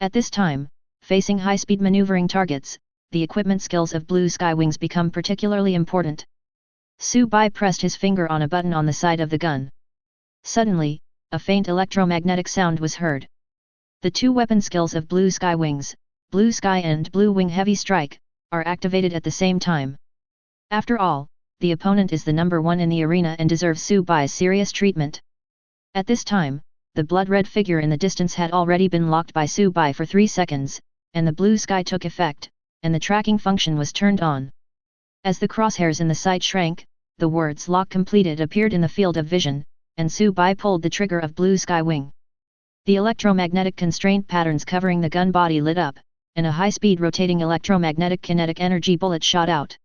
At this time, facing high-speed maneuvering targets, the equipment skills of Blue Sky Wings become particularly important. Su Bai pressed his finger on a button on the side of the gun. Suddenly, a faint electromagnetic sound was heard. The 2 weapon skills of Blue Sky Wings, Blue Sky and Blue Wing Heavy Strike, are activated at the same time. After all, the opponent is the number 1 in the arena and deserves Su Bai's serious treatment. At this time, the blood-red figure in the distance had already been locked by Su Bai for 3 seconds, and the blue sky took effect, and the tracking function was turned on. As the crosshairs in the sight shrank, the words "lock completed" appeared in the field of vision, and Su Bai pulled the trigger of Blue Sky Wing. The electromagnetic constraint patterns covering the gun body lit up, and a high-speed rotating electromagnetic kinetic energy bullet shot out.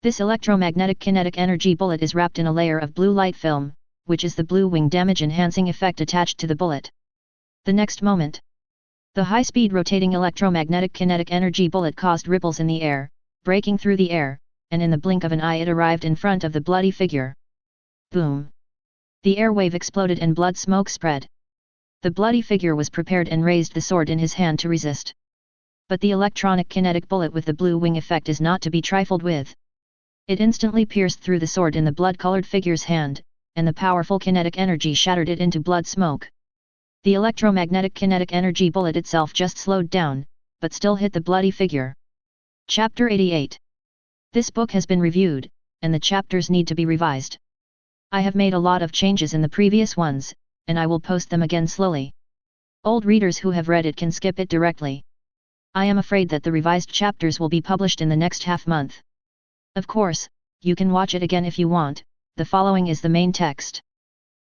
This electromagnetic kinetic energy bullet is wrapped in a layer of blue light film, which is the blue wing damage enhancing effect attached to the bullet. The next moment, the high-speed rotating electromagnetic kinetic energy bullet caused ripples in the air, breaking through the air, and in the blink of an eye it arrived in front of the bloody figure. Boom! The air wave exploded and blood smoke spread. The bloody figure was prepared and raised the sword in his hand to resist. But the electronic kinetic bullet with the blue wing effect is not to be trifled with. It instantly pierced through the sword in the blood-colored figure's hand, and the powerful kinetic energy shattered it into blood smoke. The electromagnetic kinetic energy bullet itself just slowed down, but still hit the bloody figure. Chapter 88. This book has been reviewed, and the chapters need to be revised. I have made a lot of changes in the previous ones, and I will post them again slowly. Old readers who have read it can skip it directly. I am afraid that the revised chapters will be published in the next half-month. Of course, you can watch it again if you want. The following is the main text.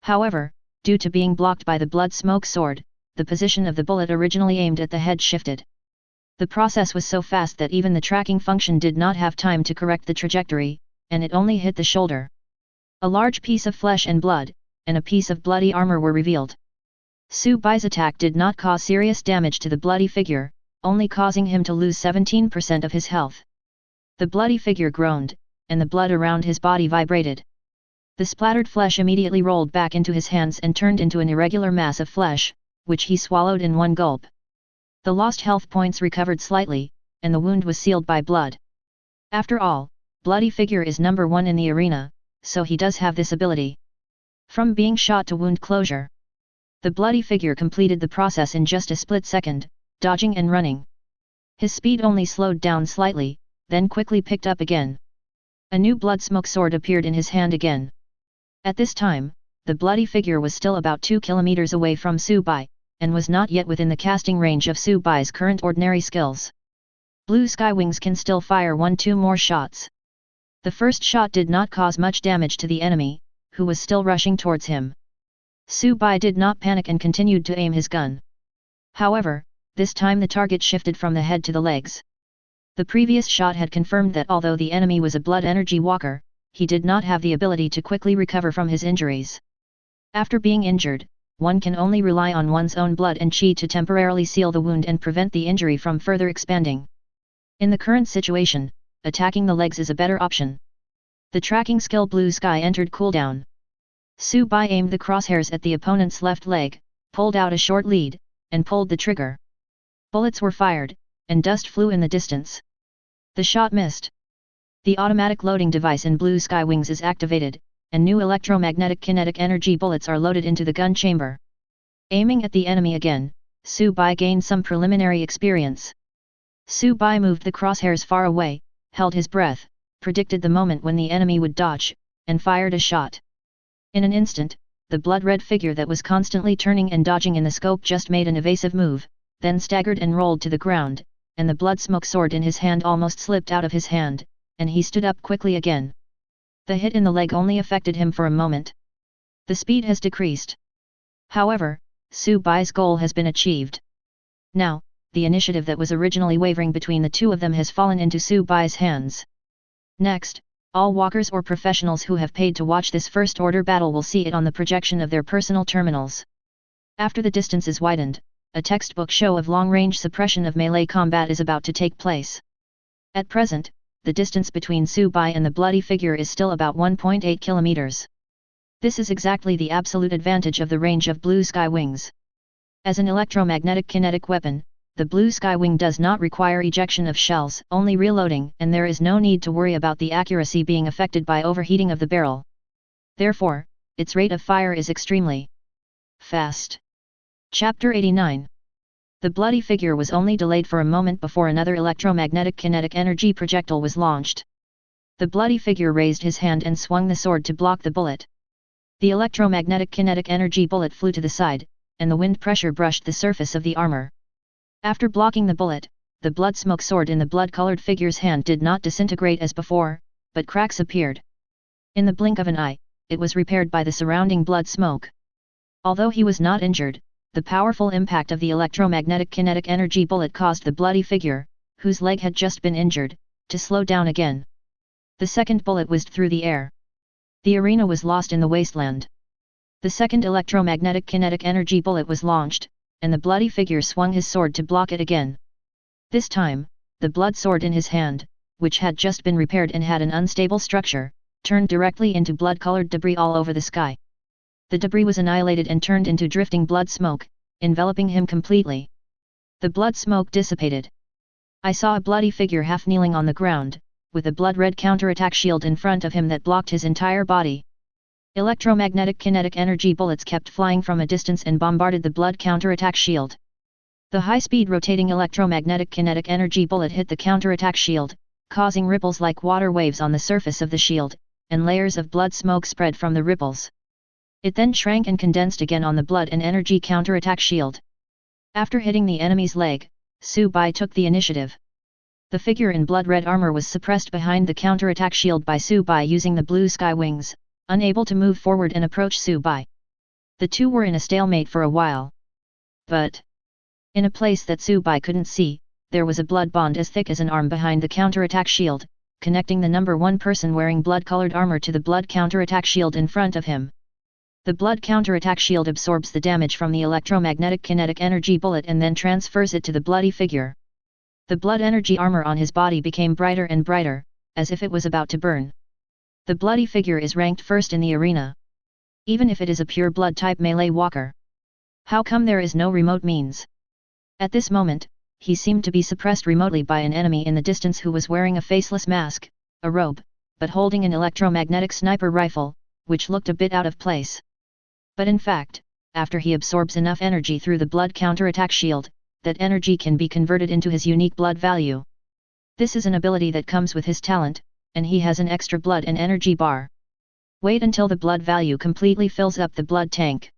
However, due to being blocked by the blood smoke sword, the position of the bullet originally aimed at the head shifted. The process was so fast that even the tracking function did not have time to correct the trajectory, and it only hit the shoulder. A large piece of flesh and blood, and a piece of bloody armor were revealed. Su Bai's attack did not cause serious damage to the bloody figure, only causing him to lose 17% of his health. The bloody figure groaned, and the blood around his body vibrated. The splattered flesh immediately rolled back into his hands and turned into an irregular mass of flesh, which he swallowed in one gulp. The lost health points recovered slightly, and the wound was sealed by blood. After all, bloody figure is number 1 in the arena, so he does have this ability. From being shot to wound closure. The bloody figure completed the process in just a split second, dodging and running. His speed only slowed down slightly, then quickly picked up again. A new blood smoke sword appeared in his hand again. At this time, the bloody figure was still about 2 kilometers away from Su Bai, and was not yet within the casting range of Su Bai's current ordinary skills. Blue Sky Wings can still fire 1-2 more shots. The first shot did not cause much damage to the enemy, who was still rushing towards him. Su Bai did not panic and continued to aim his gun. However, this time the target shifted from the head to the legs. The previous shot had confirmed that although the enemy was a blood energy walker, he did not have the ability to quickly recover from his injuries. After being injured, one can only rely on one's own blood and chi to temporarily seal the wound and prevent the injury from further expanding. In the current situation, attacking the legs is a better option. The tracking skill Blue Sky entered cooldown. Su Bai aimed the crosshairs at the opponent's left leg, pulled out a short lead, and pulled the trigger. Bullets were fired, and dust flew in the distance. The shot missed. The automatic loading device in Blue Sky Wings is activated, and new electromagnetic kinetic energy bullets are loaded into the gun chamber. Aiming at the enemy again, Su Bai gained some preliminary experience. Su Bai moved the crosshairs far away, held his breath, predicted the moment when the enemy would dodge, and fired a shot. In an instant, the blood-red figure that was constantly turning and dodging in the scope just made an evasive move, then staggered and rolled to the ground, and the blood-smoke sword in his hand almost slipped out of his hand, and he stood up quickly again. The hit in the leg only affected him for a moment. The speed has decreased. However, Su Bai's goal has been achieved. Now, the initiative that was originally wavering between the two of them has fallen into Su Bai's hands. Next, all walkers or professionals who have paid to watch this first order battle will see it on the projection of their personal terminals. After the distance is widened, a textbook show of long-range suppression of melee combat is about to take place. At present, the distance between Su Bai and the bloody figure is still about 1.8 kilometers. This is exactly the absolute advantage of the range of Blue Sky Wings. As an electromagnetic kinetic weapon, the Blue Sky Wing does not require ejection of shells, only reloading, and there is no need to worry about the accuracy being affected by overheating of the barrel. Therefore, its rate of fire is extremely fast. Chapter 89. The bloody figure was only delayed for a moment before another electromagnetic kinetic energy projectile was launched. The bloody figure raised his hand and swung the sword to block the bullet. The electromagnetic kinetic energy bullet flew to the side, and the wind pressure brushed the surface of the armor. After blocking the bullet, the blood-smoke sword in the blood-colored figure's hand did not disintegrate as before, but cracks appeared. In the blink of an eye, it was repaired by the surrounding blood smoke. Although he was not injured, the powerful impact of the electromagnetic kinetic energy bullet caused the bloody figure, whose leg had just been injured, to slow down again. The second bullet whizzed through the air. The arena was lost in the wasteland. The second electromagnetic kinetic energy bullet was launched, and the bloody figure swung his sword to block it again. This time, the blood sword in his hand, which had just been repaired and had an unstable structure, turned directly into blood-colored debris all over the sky. The debris was annihilated and turned into drifting blood smoke, enveloping him completely. The blood smoke dissipated. I saw a bloody figure half kneeling on the ground, with a blood-red counterattack shield in front of him that blocked his entire body. Electromagnetic kinetic energy bullets kept flying from a distance and bombarded the blood counterattack shield. The high-speed rotating electromagnetic kinetic energy bullet hit the counterattack shield, causing ripples like water waves on the surface of the shield, and layers of blood smoke spread from the ripples. It then shrank and condensed again on the blood and energy counterattack shield. After hitting the enemy's leg, Su Bai took the initiative. The figure in blood-red armor was suppressed behind the counterattack shield by Su Bai using the Blue Sky Wings, unable to move forward and approach Su Bai. The two were in a stalemate for a while. But in a place that Su Bai couldn't see, there was a blood bond as thick as an arm behind the counterattack shield, connecting the number one person wearing blood-colored armor to the blood counterattack shield in front of him. The blood counterattack shield absorbs the damage from the electromagnetic kinetic energy bullet and then transfers it to the bloody figure. The blood energy armor on his body became brighter and brighter, as if it was about to burn. The bloody figure is ranked first in the arena. Even if it is a pure blood type melee walker. How come there is no remote means? At this moment, he seemed to be suppressed remotely by an enemy in the distance who was wearing a faceless mask, a robe, but holding an electromagnetic sniper rifle, which looked a bit out of place. But in fact, after he absorbs enough energy through the blood counterattack shield, that energy can be converted into his unique blood value. This is an ability that comes with his talent, and he has an extra blood and energy bar. Wait until the blood value completely fills up the blood tank.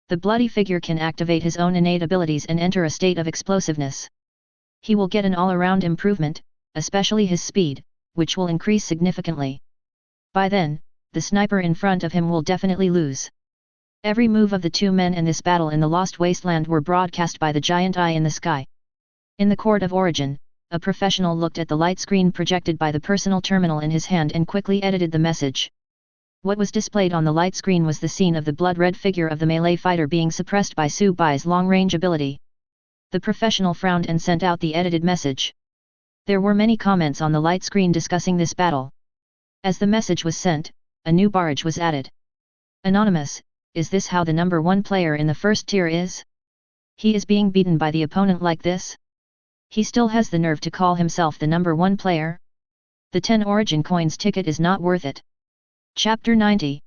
The bloody figure can activate his own innate abilities and enter a state of explosiveness. He will get an all-around improvement, especially his speed, which will increase significantly. By then, the sniper in front of him will definitely lose. Every move of the two men in this battle in the Lost Wasteland were broadcast by the giant eye in the sky. In the Court of Origin, a professional looked at the light screen projected by the personal terminal in his hand and quickly edited the message. What was displayed on the light screen was the scene of the blood-red figure of the melee fighter being suppressed by Su Bai's long-range ability. The professional frowned and sent out the edited message. There were many comments on the light screen discussing this battle. As the message was sent, a new barrage was added. Anonymous, is this how the number 1 player in the first tier is? He is being beaten by the opponent like this? He still has the nerve to call himself the number 1 player? The 10 origin coins ticket is not worth it. Chapter 90.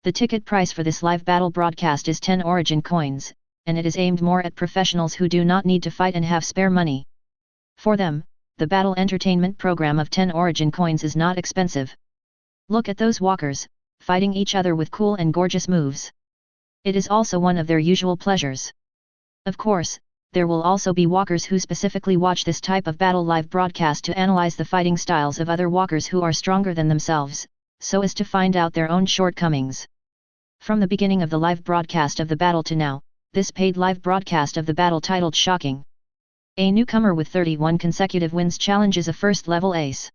The ticket price for this live battle broadcast is 10 origin coins, and it is aimed more at professionals who do not need to fight and have spare money. For them, the battle entertainment program of 10 origin coins is not expensive. Look at those walkers, fighting each other with cool and gorgeous moves. It is also one of their usual pleasures. Of course, there will also be walkers who specifically watch this type of battle live broadcast to analyze the fighting styles of other walkers who are stronger than themselves, so as to find out their own shortcomings. From the beginning of the live broadcast of the battle to now, this paid live broadcast of the battle titled Shocking. A newcomer with 31 consecutive wins challenges a first-level ace.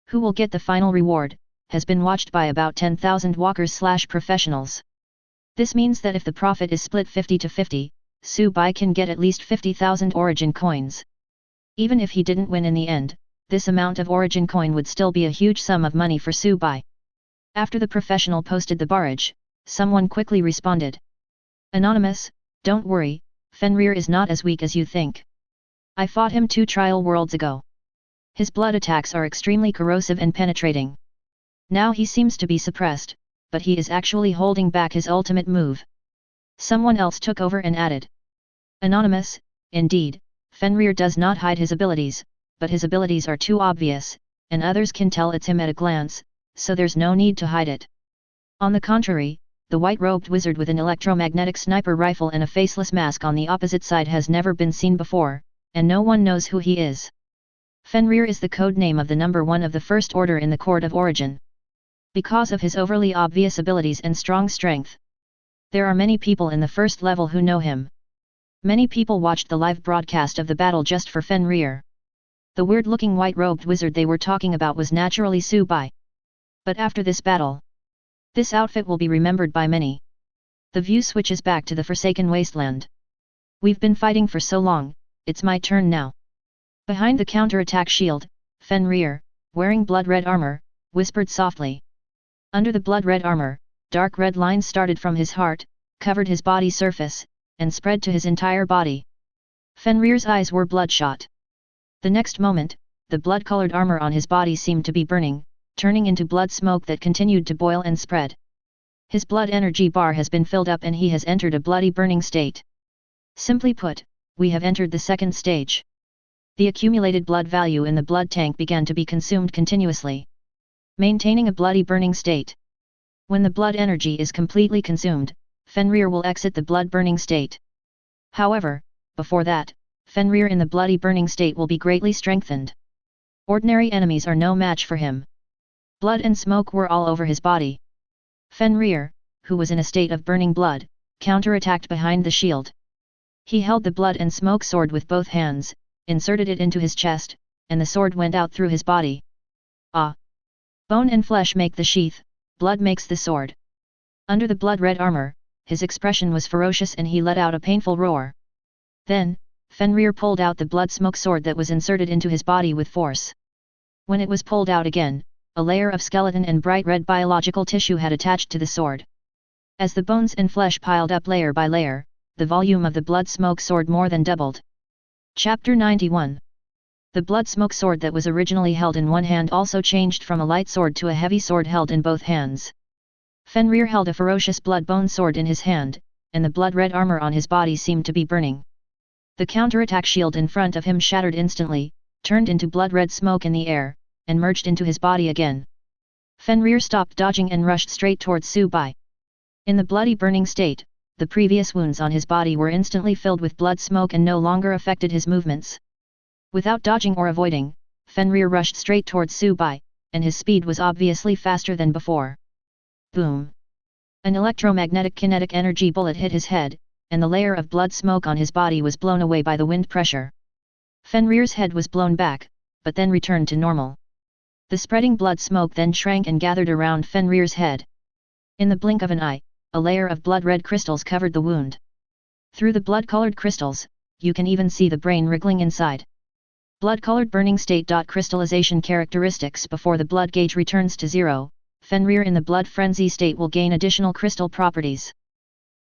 Who will get the final reward, has been watched by about 10,000 walkers/professionals. This means that if the profit is split 50 to 50, Subai can get at least 50,000 origin coins. Even if he didn't win in the end, this amount of origin coin would still be a huge sum of money for Subai. After the professional posted the barrage, someone quickly responded. Anonymous, don't worry, Fenrir is not as weak as you think. I fought him 2 trial worlds ago. His blood attacks are extremely corrosive and penetrating. Now he seems to be suppressed, but he is actually holding back his ultimate move. Someone else took over and added. Anonymous, indeed, Fenrir does not hide his abilities, but his abilities are too obvious, and others can tell it's him at a glance, so there's no need to hide it. On the contrary, the white-robed wizard with an electromagnetic sniper rifle and a faceless mask on the opposite side has never been seen before, and no one knows who he is. Fenrir is the code name of the number 1 of the First Order in the Court of Origin. Because of his overly obvious abilities and strong strength, there are many people in the first level who know him. Many people watched the live broadcast of the battle just for Fenrir. The weird-looking white-robed wizard they were talking about was naturally Subai. But after this battle, this outfit will be remembered by many. The view switches back to the Forsaken Wasteland. We've been fighting for so long, it's my turn now. Behind the counter-attack shield, Fenrir, wearing blood-red armor, whispered softly. Under the blood-red armor, dark red lines started from his heart, covered his body surface, and spread to his entire body. Fenrir's eyes were bloodshot. The next moment, the blood-colored armor on his body seemed to be burning, turning into blood smoke that continued to boil and spread. His blood energy bar has been filled up and he has entered a bloody burning state. Simply put, we have entered the second stage. The accumulated blood value in the blood tank began to be consumed continuously, maintaining a bloody burning state. When the blood energy is completely consumed, Fenrir will exit the blood burning state. However, before that, Fenrir in the bloody burning state will be greatly strengthened. Ordinary enemies are no match for him. Blood and smoke were all over his body. Fenrir, who was in a state of burning blood, counterattacked behind the shield. He held the blood and smoke sword with both hands, inserted it into his chest, and the sword went out through his body. Ah! Bone and flesh make the sheath, blood makes the sword. Under the blood-red armor, his expression was ferocious and he let out a painful roar. Then, Fenrir pulled out the blood-smoke sword that was inserted into his body with force. When it was pulled out again, a layer of skeleton and bright red biological tissue had attached to the sword. As the bones and flesh piled up layer by layer, the volume of the blood-smoke sword more than doubled. Chapter 91. The blood-smoke sword that was originally held in one hand also changed from a light sword to a heavy sword held in both hands. Fenrir held a ferocious blood-bone sword in his hand, and the blood-red armor on his body seemed to be burning. The counterattack shield in front of him shattered instantly, turned into blood-red smoke in the air, and merged into his body again. Fenrir stopped dodging and rushed straight towards Subai. In the bloody burning state, the previous wounds on his body were instantly filled with blood smoke and no longer affected his movements. Without dodging or avoiding, Fenrir rushed straight towards Subai, and his speed was obviously faster than before. Boom! An electromagnetic kinetic energy bullet hit his head, and the layer of blood smoke on his body was blown away by the wind pressure. Fenrir's head was blown back, but then returned to normal. The spreading blood smoke then shrank and gathered around Fenrir's head. In the blink of an eye, a layer of blood-red crystals covered the wound. Through the blood-colored crystals, you can even see the brain wriggling inside. Blood-colored burning state. Crystallization characteristics. Before the blood gauge returns to 0, Fenrir in the blood frenzy state will gain additional crystal properties.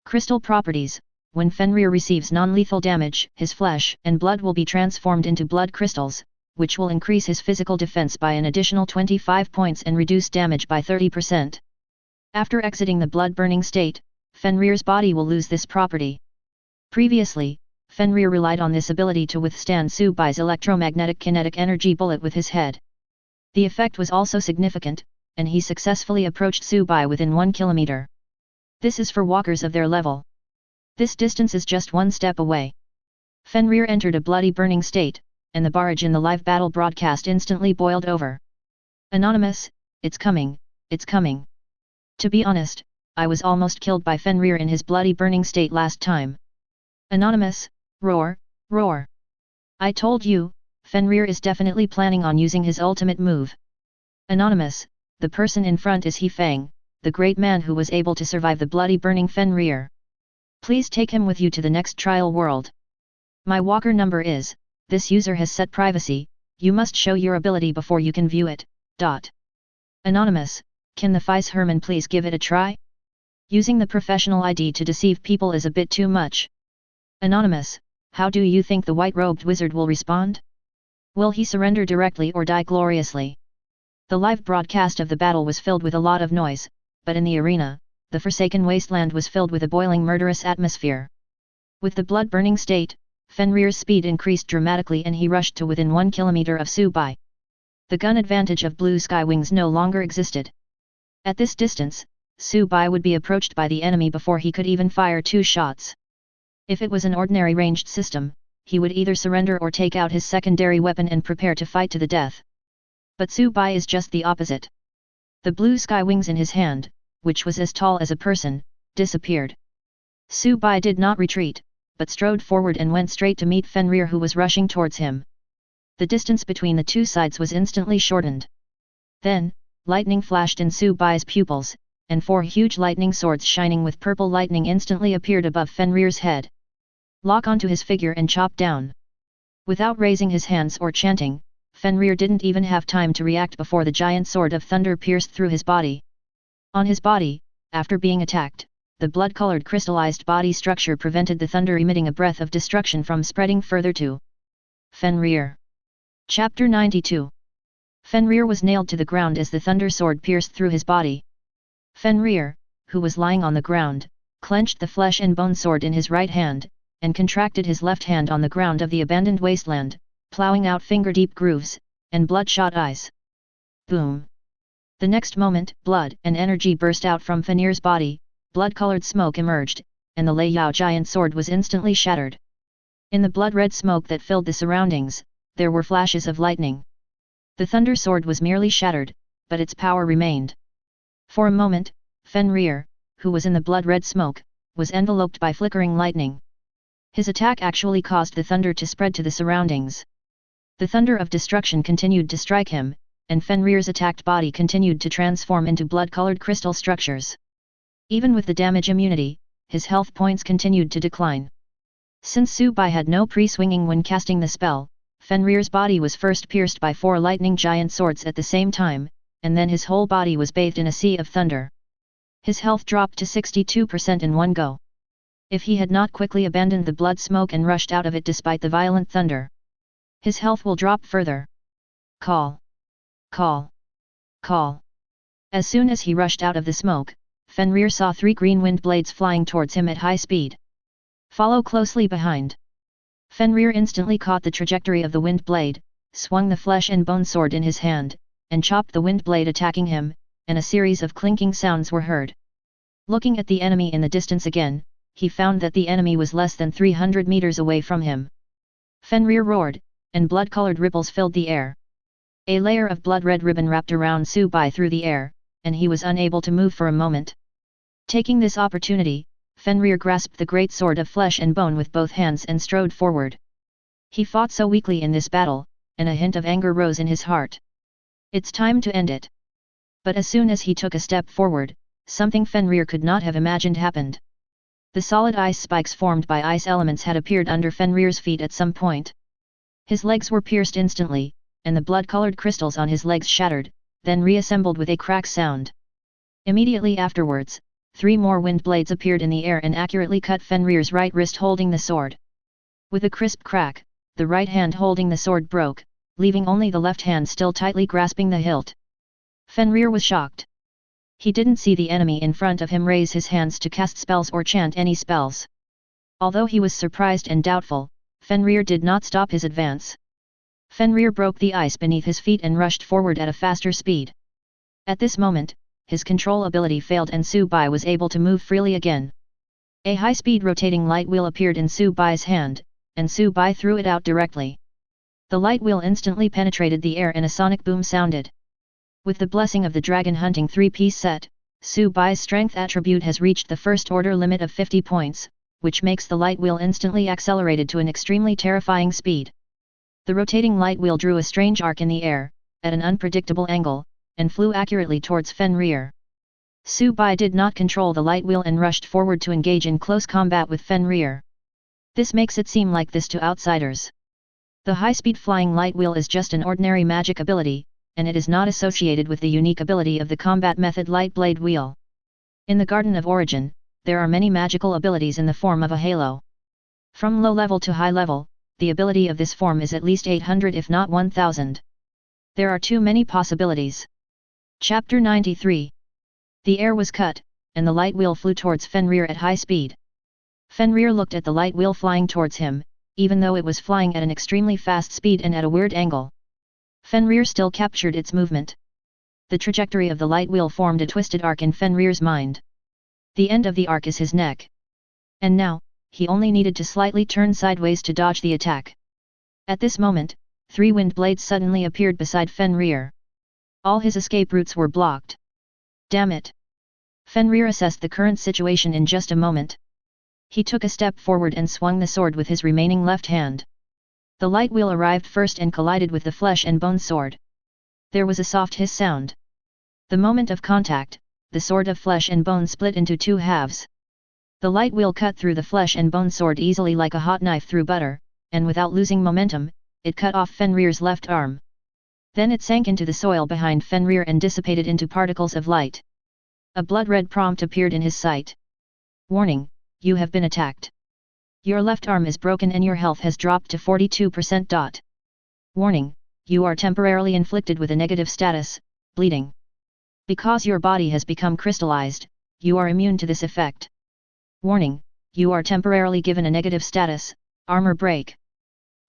Crystal properties: when Fenrir receives non-lethal damage, his flesh and blood will be transformed into blood crystals, which will increase his physical defense by an additional 25 points and reduce damage by 30%. After exiting the blood-burning state, Fenrir's body will lose this property. Previously, Fenrir relied on this ability to withstand Subai's electromagnetic kinetic energy bullet with his head. The effect was also significant, and he successfully approached Subai within 1 kilometer. This is for walkers of their level. This distance is just one step away. Fenrir entered a bloody burning state, and the barrage in the live battle broadcast instantly boiled over. Anonymous, it's coming, it's coming. To be honest, I was almost killed by Fenrir in his bloody burning state last time. Anonymous, roar, roar. I told you, Fenrir is definitely planning on using his ultimate move. Anonymous, the person in front is He Fang, the great man who was able to survive the bloody burning Fenrir. Please take him with you to the next trial world. My walker number is, this user has set privacy, you must show your ability before you can view it. Anonymous, can the Fise Herman please give it a try? Using the professional ID to deceive people is a bit too much. Anonymous, how do you think the white-robed wizard will respond? Will he surrender directly or die gloriously? The live broadcast of the battle was filled with a lot of noise, but in the arena, the forsaken wasteland was filled with a boiling murderous atmosphere. With the blood-burning state, Fenrir's speed increased dramatically and he rushed to within 1 kilometer of Subai. The gun advantage of blue sky wings no longer existed. At this distance, Subai would be approached by the enemy before he could even fire 2 shots. If it was an ordinary ranged system, he would either surrender or take out his secondary weapon and prepare to fight to the death. But Subai is just the opposite. The blue sky wings in his hand, which was as tall as a person, disappeared. Subai did not retreat, but strode forward and went straight to meet Fenrir, who was rushing towards him. The distance between the two sides was instantly shortened. Then, lightning flashed in Subai's pupils, and 4 huge lightning swords shining with purple lightning instantly appeared above Fenrir's head. Lock onto his figure and chop down. Without raising his hands or chanting, Fenrir didn't even have time to react before the giant sword of thunder pierced through his body. On his body, after being attacked, the blood-colored crystallized body structure prevented the thunder emitting a breath of destruction from spreading further to Fenrir. Chapter 92. Fenrir was nailed to the ground as the thunder sword pierced through his body. Fenrir, who was lying on the ground, clenched the flesh and bone sword in his right hand, and contracted his left hand on the ground of the abandoned wasteland, plowing out finger-deep grooves, and bloodshot eyes. Boom! The next moment, blood and energy burst out from Fenrir's body, blood-colored smoke emerged, and the Lei Yao giant sword was instantly shattered. In the blood-red smoke that filled the surroundings, there were flashes of lightning. The thunder sword was merely shattered, but its power remained. For a moment, Fenrir, who was in the blood-red smoke, was enveloped by flickering lightning. His attack actually caused the thunder to spread to the surroundings. The thunder of destruction continued to strike him, and Fenrir's attacked body continued to transform into blood-colored crystal structures. Even with the damage immunity, his health points continued to decline. Since Subai had no pre-swinging when casting the spell, Fenrir's body was first pierced by 4 lightning giant swords at the same time, and then his whole body was bathed in a sea of thunder. His health dropped to 62% in one go. If he had not quickly abandoned the blood smoke and rushed out of it despite the violent thunder, his health will drop further. Call! Call! Call! As soon as he rushed out of the smoke, Fenrir saw 3 green wind blades flying towards him at high speed. Follow closely behind. Fenrir instantly caught the trajectory of the wind blade, swung the flesh and bone sword in his hand, and chopped the wind blade attacking him, and a series of clinking sounds were heard. Looking at the enemy in the distance again, he found that the enemy was less than 300 meters away from him. Fenrir roared, and blood-colored ripples filled the air. A layer of blood-red ribbon wrapped around Subai through the air, and he was unable to move for a moment. Taking this opportunity, Fenrir grasped the great sword of flesh and bone with both hands and strode forward. He fought so weakly in this battle, and a hint of anger rose in his heart. It's time to end it. But as soon as he took a step forward, something Fenrir could not have imagined happened. The solid ice spikes formed by ice elements had appeared under Fenrir's feet at some point. His legs were pierced instantly, and the blood-colored crystals on his legs shattered, then reassembled with a crack sound. Immediately afterwards, 3 more wind blades appeared in the air and accurately cut Fenrir's right wrist holding the sword. With a crisp crack, the right hand holding the sword broke, leaving only the left hand still tightly grasping the hilt. Fenrir was shocked. He didn't see the enemy in front of him raise his hands to cast spells or chant any spells. Although he was surprised and doubtful, Fenrir did not stop his advance. Fenrir broke the ice beneath his feet and rushed forward at a faster speed. At this moment, his control ability failed and Su-bai was able to move freely again. A high-speed rotating light wheel appeared in Su-bai's hand, and Su-bai threw it out directly. The light wheel instantly penetrated the air and a sonic boom sounded. With the blessing of the dragon hunting 3-piece set, Su-bai's strength attribute has reached the first order limit of 50 points, which makes the light wheel instantly accelerated to an extremely terrifying speed. The rotating light wheel drew a strange arc in the air, at an unpredictable angle, and flew accurately towards Fenrir. Su-bai did not control the light wheel and rushed forward to engage in close combat with Fenrir. This makes it seem like this to outsiders. The high-speed flying light wheel is just an ordinary magic ability, and it is not associated with the unique ability of the combat method light blade wheel. In the Garden of Origin, there are many magical abilities in the form of a halo. From low level to high level, the ability of this form is at least 800 if not 1000. There are too many possibilities. Chapter 93. The air was cut, and the light wheel flew towards Fenrir at high speed. Fenrir looked at the light wheel flying towards him, even though it was flying at an extremely fast speed and at a weird angle. Fenrir still captured its movement. The trajectory of the light wheel formed a twisted arc in Fenrir's mind. The end of the arc is his neck. And now, he only needed to slightly turn sideways to dodge the attack. At this moment, 3 wind blades suddenly appeared beside Fenrir. All his escape routes were blocked. Damn it! Fenrir assessed the current situation in just a moment. He took a step forward and swung the sword with his remaining left hand. The light wheel arrived first and collided with the flesh and bone sword. There was a soft hiss sound. The moment of contact, the sword of flesh and bone split into 2 halves. The light wheel cut through the flesh and bone sword easily like a hot knife through butter, and without losing momentum, it cut off Fenrir's left arm. Then it sank into the soil behind Fenrir and dissipated into particles of light. A blood-red prompt appeared in his sight. Warning, you have been attacked. Your left arm is broken and your health has dropped to 42%. Warning, you are temporarily inflicted with a negative status, bleeding. Because your body has become crystallized, you are immune to this effect. Warning, you are temporarily given a negative status, armor break.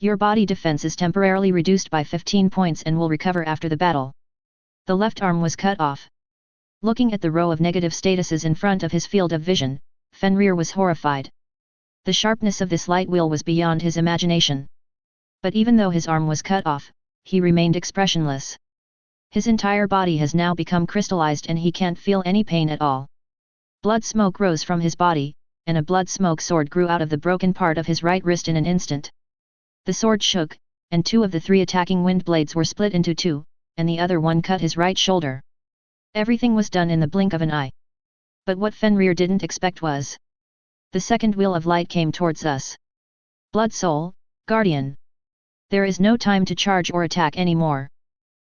Your body defense is temporarily reduced by 15 points and will recover after the battle. The left arm was cut off. Looking at the row of negative statuses in front of his field of vision, Fenrir was horrified. The sharpness of this light wheel was beyond his imagination. But even though his arm was cut off, he remained expressionless. His entire body has now become crystallized and he can't feel any pain at all. Blood smoke rose from his body, and a blood smoke sword grew out of the broken part of his right wrist in an instant. The sword shook, and 2 of the 3 attacking wind blades were split into 2, and the other one cut his right shoulder. Everything was done in the blink of an eye. But what Fenrir didn't expect was... The second wheel of light came towards us. Blood Soul, Guardian. There is no time to charge or attack anymore.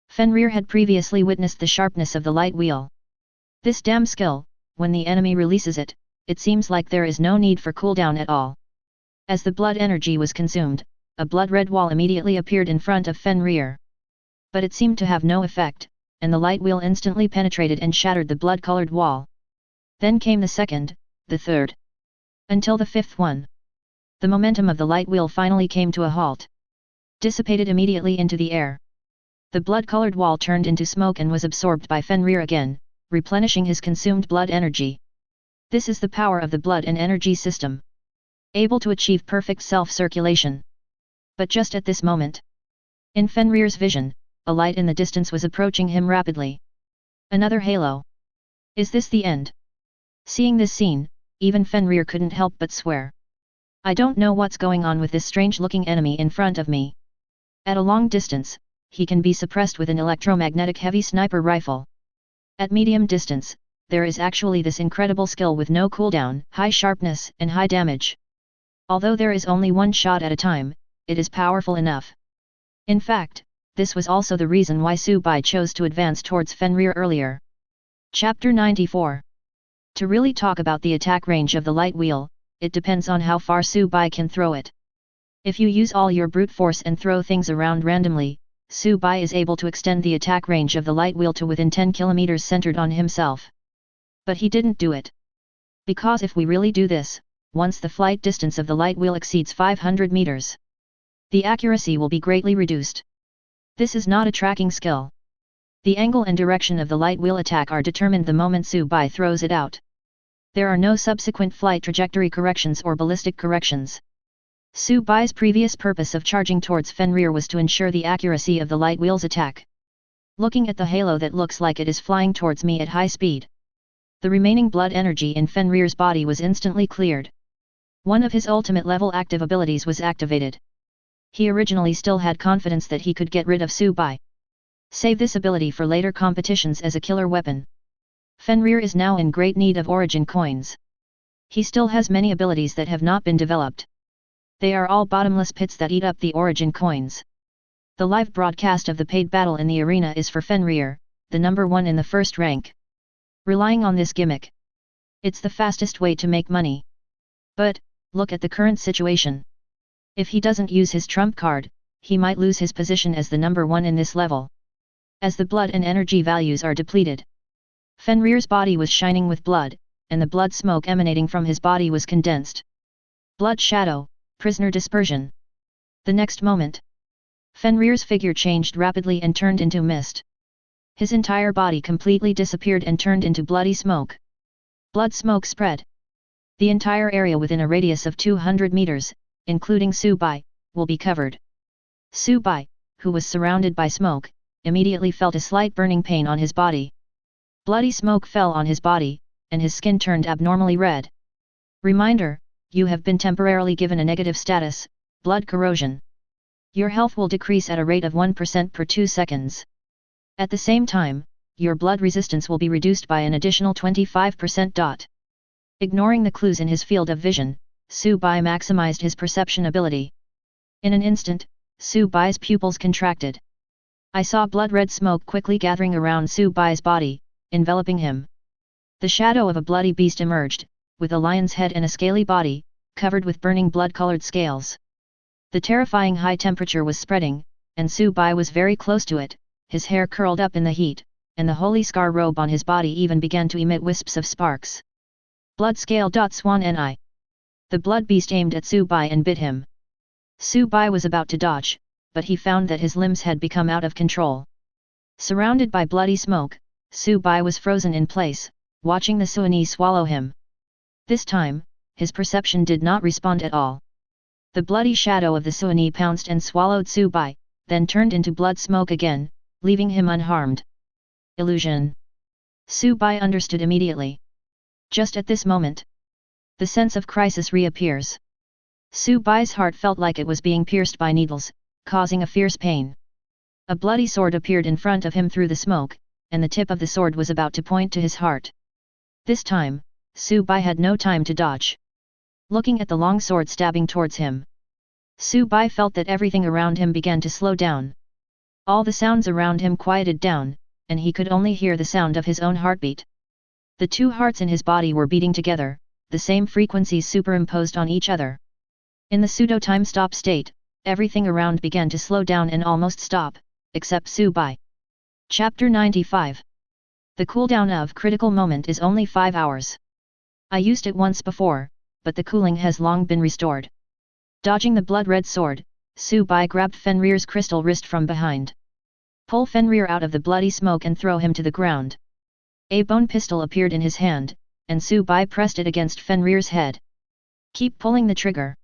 Fenrir had previously witnessed the sharpness of the light wheel. This damn skill, when the enemy releases it, it seems like there is no need for cooldown at all. As the blood energy was consumed, a blood-red wall immediately appeared in front of Fenrir. But it seemed to have no effect, and the light wheel instantly penetrated and shattered the blood-colored wall. Then came the second, the third. Until the 5th one. The momentum of the light wheel finally came to a halt. Dissipated immediately into the air. The blood-colored wall turned into smoke and was absorbed by Fenrir again, replenishing his consumed blood energy. This is the power of the blood and energy system. Able to achieve perfect self-circulation. But just at this moment, in Fenrir's vision, a light in the distance was approaching him rapidly. Another halo. Is this the end? Seeing this scene, even Fenrir couldn't help but swear. I don't know what's going on with this strange-looking enemy in front of me. At a long distance, he can be suppressed with an electromagnetic heavy sniper rifle. At medium distance, there is actually this incredible skill with no cooldown, high sharpness, and high damage. Although there is only one shot at a time, it is powerful enough. In fact, this was also the reason why Su-bai chose to advance towards Fenrir earlier. Chapter 94. To really talk about the attack range of the light wheel, it depends on how far Su-bai can throw it. If you use all your brute force and throw things around randomly, Su-bai is able to extend the attack range of the light wheel to within 10 kilometers centered on himself. But he didn't do it. Because if we really do this, once the flight distance of the light wheel exceeds 500 meters, the accuracy will be greatly reduced. This is not a tracking skill. The angle and direction of the light wheel attack are determined the moment Su-bai throws it out. There are no subsequent flight trajectory corrections or ballistic corrections. Su-bai's previous purpose of charging towards Fenrir was to ensure the accuracy of the light wheel's attack. Looking at the halo that looks like it is flying towards me at high speed, the remaining blood energy in Fenrir's body was instantly cleared. One of his ultimate level active abilities was activated. He originally still had confidence that he could get rid of Su-bai. Save this ability for later competitions as a killer weapon. Fenrir is now in great need of origin coins. He still has many abilities that have not been developed. They are all bottomless pits that eat up the origin coins. The live broadcast of the paid battle in the arena is for Fenrir, the number 1 in the first rank. Relying on this gimmick, it's the fastest way to make money. But, look at the current situation. If he doesn't use his trump card, he might lose his position as the number 1 in this level. As the blood and energy values are depleted. Fenrir's body was shining with blood, and the blood smoke emanating from his body was condensed. Blood shadow, prisoner dispersion. The next moment, Fenrir's figure changed rapidly and turned into mist. His entire body completely disappeared and turned into bloody smoke. Blood smoke spread. The entire area within a radius of 200 meters, including Su-bai, will be covered. Su-bai, who was surrounded by smoke, immediately felt a slight burning pain on his body. Bloody smoke fell on his body, and his skin turned abnormally red. Reminder, you have been temporarily given a negative status, blood corrosion. Your health will decrease at a rate of 1% per 2 seconds. At the same time, your blood resistance will be reduced by an additional 25%. Ignoring the clues in his field of vision, Su-bai maximized his perception ability. In an instant, Su-bai's pupils contracted. I saw blood-red smoke quickly gathering around Su-bai's body, enveloping him. The shadow of a bloody beast emerged, with a lion's head and a scaly body, covered with burning blood-colored scales. The terrifying high temperature was spreading, and Su-bai was very close to it, his hair curled up in the heat, and the holy scar robe on his body even began to emit wisps of sparks. Blood scale. Swan ni. The blood beast aimed at Su-bai and bit him. Su-bai was about to dodge, but he found that his limbs had become out of control. Surrounded by bloody smoke, Su-bai was frozen in place, watching the Suani swallow him. This time, his perception did not respond at all. The bloody shadow of the Suani pounced and swallowed Su-bai, then turned into blood smoke again, leaving him unharmed. Illusion. Su-bai understood immediately. Just at this moment, the sense of crisis reappears. Su-bai's heart felt like it was being pierced by needles, causing a fierce pain. A bloody sword appeared in front of him through the smoke, and the tip of the sword was about to point to his heart. This time, Su-bai had no time to dodge. Looking at the long sword stabbing towards him, Su-bai felt that everything around him began to slow down. All the sounds around him quieted down, and he could only hear the sound of his own heartbeat. The two hearts in his body were beating together, the same frequencies superimposed on each other. In the pseudo-time stop state, everything around began to slow down and almost stop, except Su-bai. Chapter 95. The cooldown of critical moment is only 5 hours. I used it once before, but the cooling has long been restored. Dodging the blood-red sword, Su-bai grabbed Fenrir's crystal wrist from behind. Pull Fenrir out of the bloody smoke and throw him to the ground. A bone pistol appeared in his hand, and Su-bai pressed it against Fenrir's head. Keep pulling the trigger.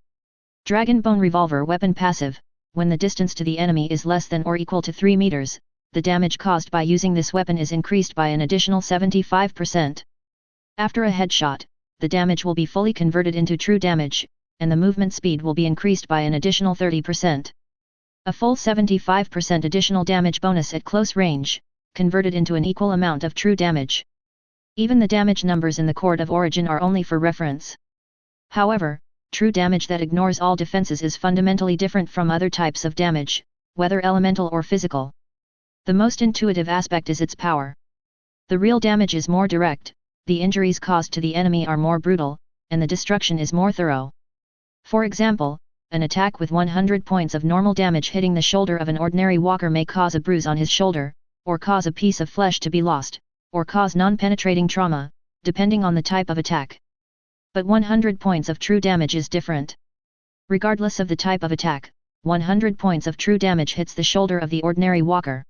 Dragon Bone Revolver Weapon Passive. When the distance to the enemy is less than or equal to 3 meters, the damage caused by using this weapon is increased by an additional 75%. After a headshot, the damage will be fully converted into true damage, and the movement speed will be increased by an additional 30%. A full 75% additional damage bonus at close range, converted into an equal amount of true damage. Even the damage numbers in the Chord of Origin are only for reference. However, true damage that ignores all defenses is fundamentally different from other types of damage, whether elemental or physical. The most intuitive aspect is its power. The real damage is more direct, the injuries caused to the enemy are more brutal, and the destruction is more thorough. For example, an attack with 100 points of normal damage hitting the shoulder of an ordinary walker may cause a bruise on his shoulder, or cause a piece of flesh to be lost, or cause non-penetrating trauma, depending on the type of attack. But 100 points of true damage is different. Regardless of the type of attack, 100 points of true damage hits the shoulder of the ordinary walker.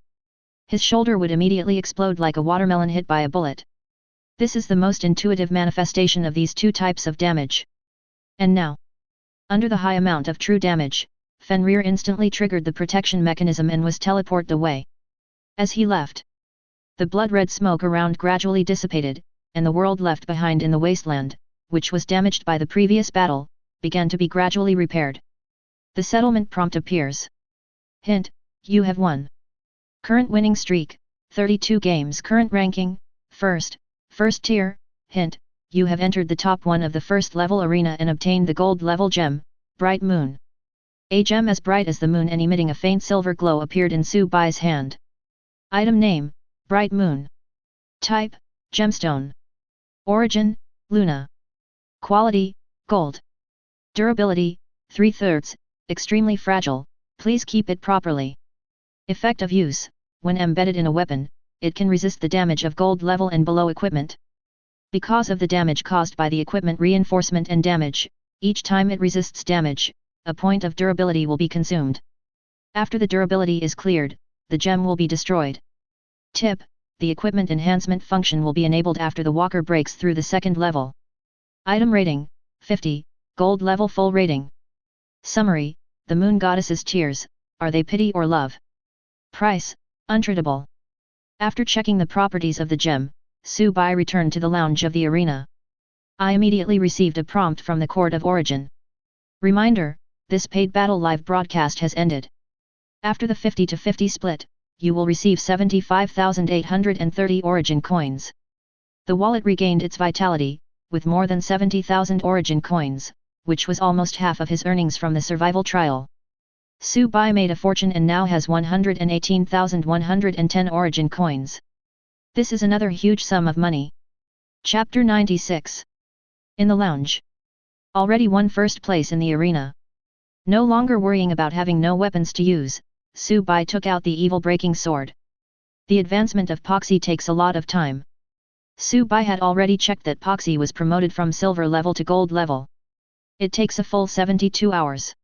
His shoulder would immediately explode like a watermelon hit by a bullet. This is the most intuitive manifestation of these two types of damage. And now, under the high amount of true damage, Fenrir instantly triggered the protection mechanism and was teleported away. As he left, the blood-red smoke around gradually dissipated, and the world left behind in the wasteland, which was damaged by the previous battle, began to be gradually repaired. The settlement prompt appears. Hint: you have won. Current winning streak, 32 games. Current ranking, first tier. Hint: you have entered the top 1 of the first level arena and obtained the gold level gem, Bright Moon. A gem as bright as the moon and emitting a faint silver glow appeared in Su-Bai's hand. Item name: Bright Moon. Type: Gemstone. Origin: Luna. Quality: Gold. Durability: 3/3, extremely fragile, please keep it properly. Effect of use: when embedded in a weapon, it can resist the damage of gold level and below equipment. Because of the damage caused by the equipment reinforcement and damage, each time it resists damage, a point of durability will be consumed. After the durability is cleared, the gem will be destroyed. Tip: the equipment enhancement function will be enabled after the walker breaks through the second level. Item rating: 50, gold level. Full rating. Summary: the moon goddess's tears, are they pity or love? Price: untreatable. After checking the properties of the gem, Su-Bai returned to the lounge of the arena. I immediately received a prompt from the Court of Origin. Reminder: this paid battle live broadcast has ended. After the 50-50 split, you will receive 75,830 Origin coins. The wallet regained its vitality, with more than 70,000 Origin coins, which was almost half of his earnings from the survival trial. Su-Bai made a fortune and now has 118,110 Origin coins. This is another huge sum of money. Chapter 96. In the lounge. Already won first place in the arena. No longer worrying about having no weapons to use, Su-Bai took out the evil-breaking sword. The advancement of Poxy takes a lot of time. Su-Bai had already checked that Poxy was promoted from silver level to gold level. It takes a full 72 hours.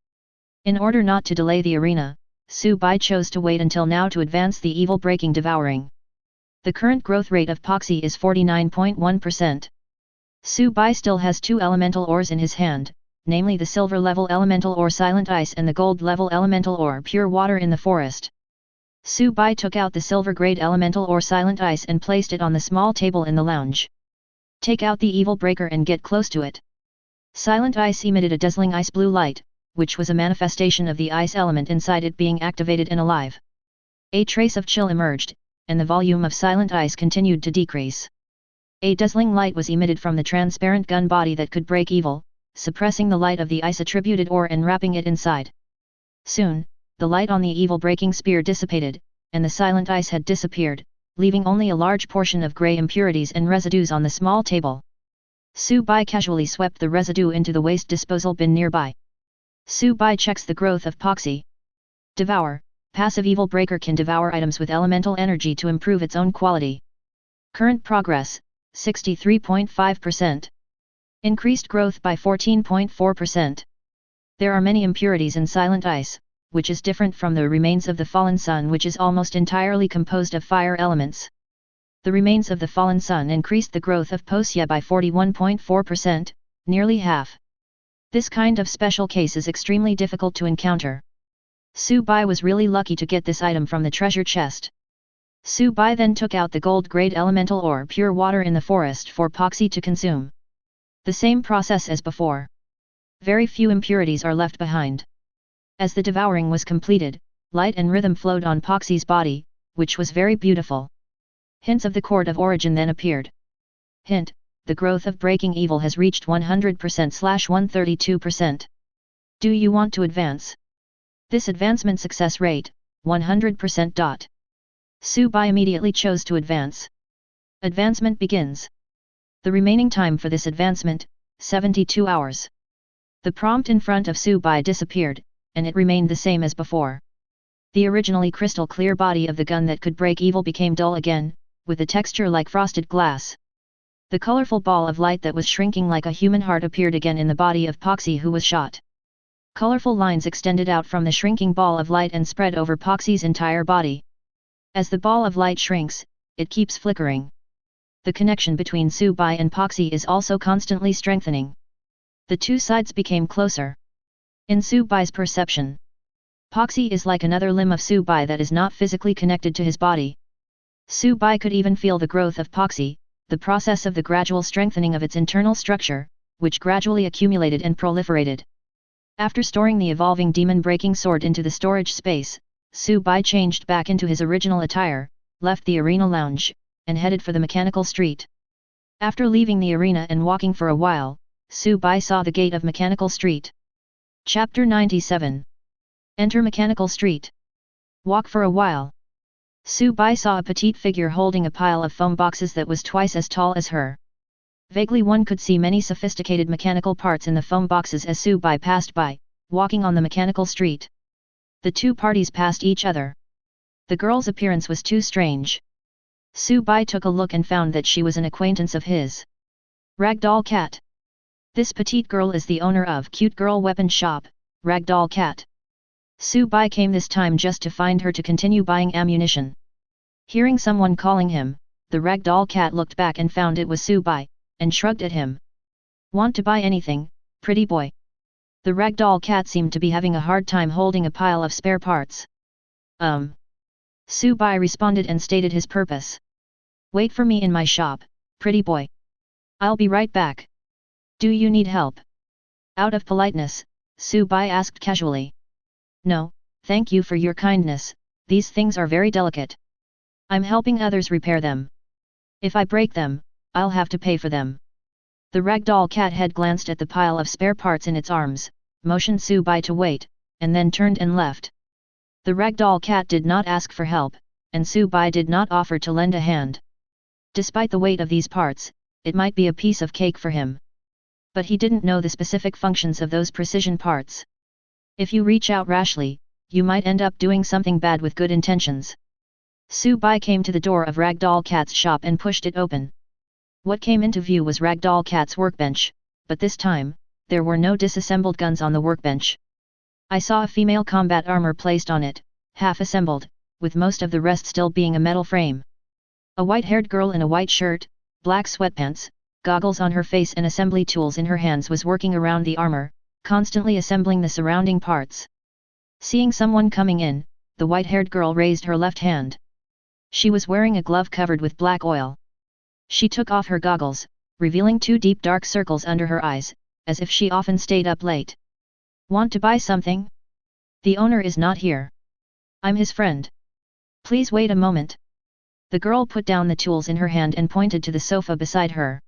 In order not to delay the arena, Su-Bai chose to wait until now to advance the evil-breaking devouring. The current growth rate of Poxy is 49.1%. Su-Bai still has 2 elemental ores in his hand, namely the silver level elemental ore Silent Ice and the gold level elemental ore Pure Water in the forest. Su-Bai took out the silver grade elemental ore Silent Ice and placed it on the small table in the lounge. Take out the evil breaker and get close to it. Silent Ice emitted a dazzling ice blue light, which was a manifestation of the ice element inside it being activated and alive. A trace of chill emerged, and the volume of Silent Ice continued to decrease. A dazzling light was emitted from the transparent gun body that could break evil, suppressing the light of the ice-attributed ore and wrapping it inside. Soon, the light on the evil-breaking spear dissipated, and the Silent Ice had disappeared, leaving only a large portion of grey impurities and residues on the small table. Su-Bai casually swept the residue into the waste disposal bin nearby. Su-Bai checks the growth of Poxy. Devour. Passive Evil Breaker can devour items with elemental energy to improve its own quality. Current progress, 63.5%. Increased growth by 14.4%. There are many impurities in Silent Ice, which is different from the remains of the Fallen Sun, which is almost entirely composed of fire elements. The remains of the Fallen Sun increased the growth of Posya by 41.4%, nearly half. This kind of special case is extremely difficult to encounter. Su-Bai was really lucky to get this item from the treasure chest. Su-Bai then took out the gold-grade elemental ore Pure Water in the forest for Poxy to consume. The same process as before. Very few impurities are left behind. As the devouring was completed, light and rhythm flowed on Poxy's body, which was very beautiful. Hints of the Court of Origin then appeared. Hint: the growth of breaking evil has reached 100%/132%. Do you want to advance? This advancement success rate, 100%. Su-Bai immediately chose to advance. Advancement begins. The remaining time for this advancement, 72 hours. The prompt in front of Su-bai disappeared, and it remained the same as before. The originally crystal clear body of the gun that could break evil became dull again, with a texture like frosted glass. The colorful ball of light that was shrinking like a human heart appeared again in the body of Poxy, who was shot. Colorful lines extended out from the shrinking ball of light and spread over Poxy's entire body. As the ball of light shrinks, it keeps flickering. The connection between Su-bai and Poxy is also constantly strengthening. The two sides became closer. In Su-bai's perception, Poxy is like another limb of Su-bai that is not physically connected to his body. Su-bai could even feel the growth of Poxy, the process of the gradual strengthening of its internal structure, which gradually accumulated and proliferated. After storing the evolving demon-breaking sword into the storage space, Su-bai changed back into his original attire, left the arena lounge, and headed for the mechanical street. After leaving the arena and walking for a while, Su-bai saw the gate of Mechanical Street. Chapter 97. Enter Mechanical Street. Walk for a while. Su-bai saw a petite figure holding a pile of foam boxes that was twice as tall as her. Vaguely one could see many sophisticated mechanical parts in the foam boxes as Su-bai passed by, walking on the mechanical street. The two parties passed each other. The girl's appearance was too strange. Su-bai took a look and found that she was an acquaintance of his. Ragdoll Cat. This petite girl is the owner of Cute Girl Weapon Shop, Ragdoll Cat. Su-bai came this time just to find her to continue buying ammunition. Hearing someone calling him, the Ragdoll Cat looked back and found it was Su-bai, and shrugged at him. Want to buy anything, pretty boy? The Ragdoll Cat seemed to be having a hard time holding a pile of spare parts. Su-bai responded and stated his purpose. Wait for me in my shop, pretty boy. I'll be right back. Do you need help? Out of politeness, Su-bai asked casually. No, thank you for your kindness, these things are very delicate. I'm helping others repair them. If I break them, I'll have to pay for them. The Ragdoll Cat head glanced at the pile of spare parts in its arms, motioned Su-bai to wait, and then turned and left. The Ragdoll Cat did not ask for help, and Su-bai did not offer to lend a hand. Despite the weight of these parts, it might be a piece of cake for him. But he didn't know the specific functions of those precision parts. If you reach out rashly, you might end up doing something bad with good intentions. Su-bai came to the door of Ragdoll Cat's shop and pushed it open. What came into view was Ragdoll Cat's workbench, but this time, there were no disassembled guns on the workbench. I saw a female combat armor placed on it, half assembled, with most of the rest still being a metal frame. A white-haired girl in a white shirt, black sweatpants, goggles on her face and assembly tools in her hands was working around the armor, constantly assembling the surrounding parts. Seeing someone coming in, the white-haired girl raised her left hand. She was wearing a glove covered with black oil. She took off her goggles, revealing two deep dark circles under her eyes, as if she often stayed up late. Want to buy something? The owner is not here. I'm his friend. Please wait a moment. The girl put down the tools in her hand and pointed to the sofa beside her.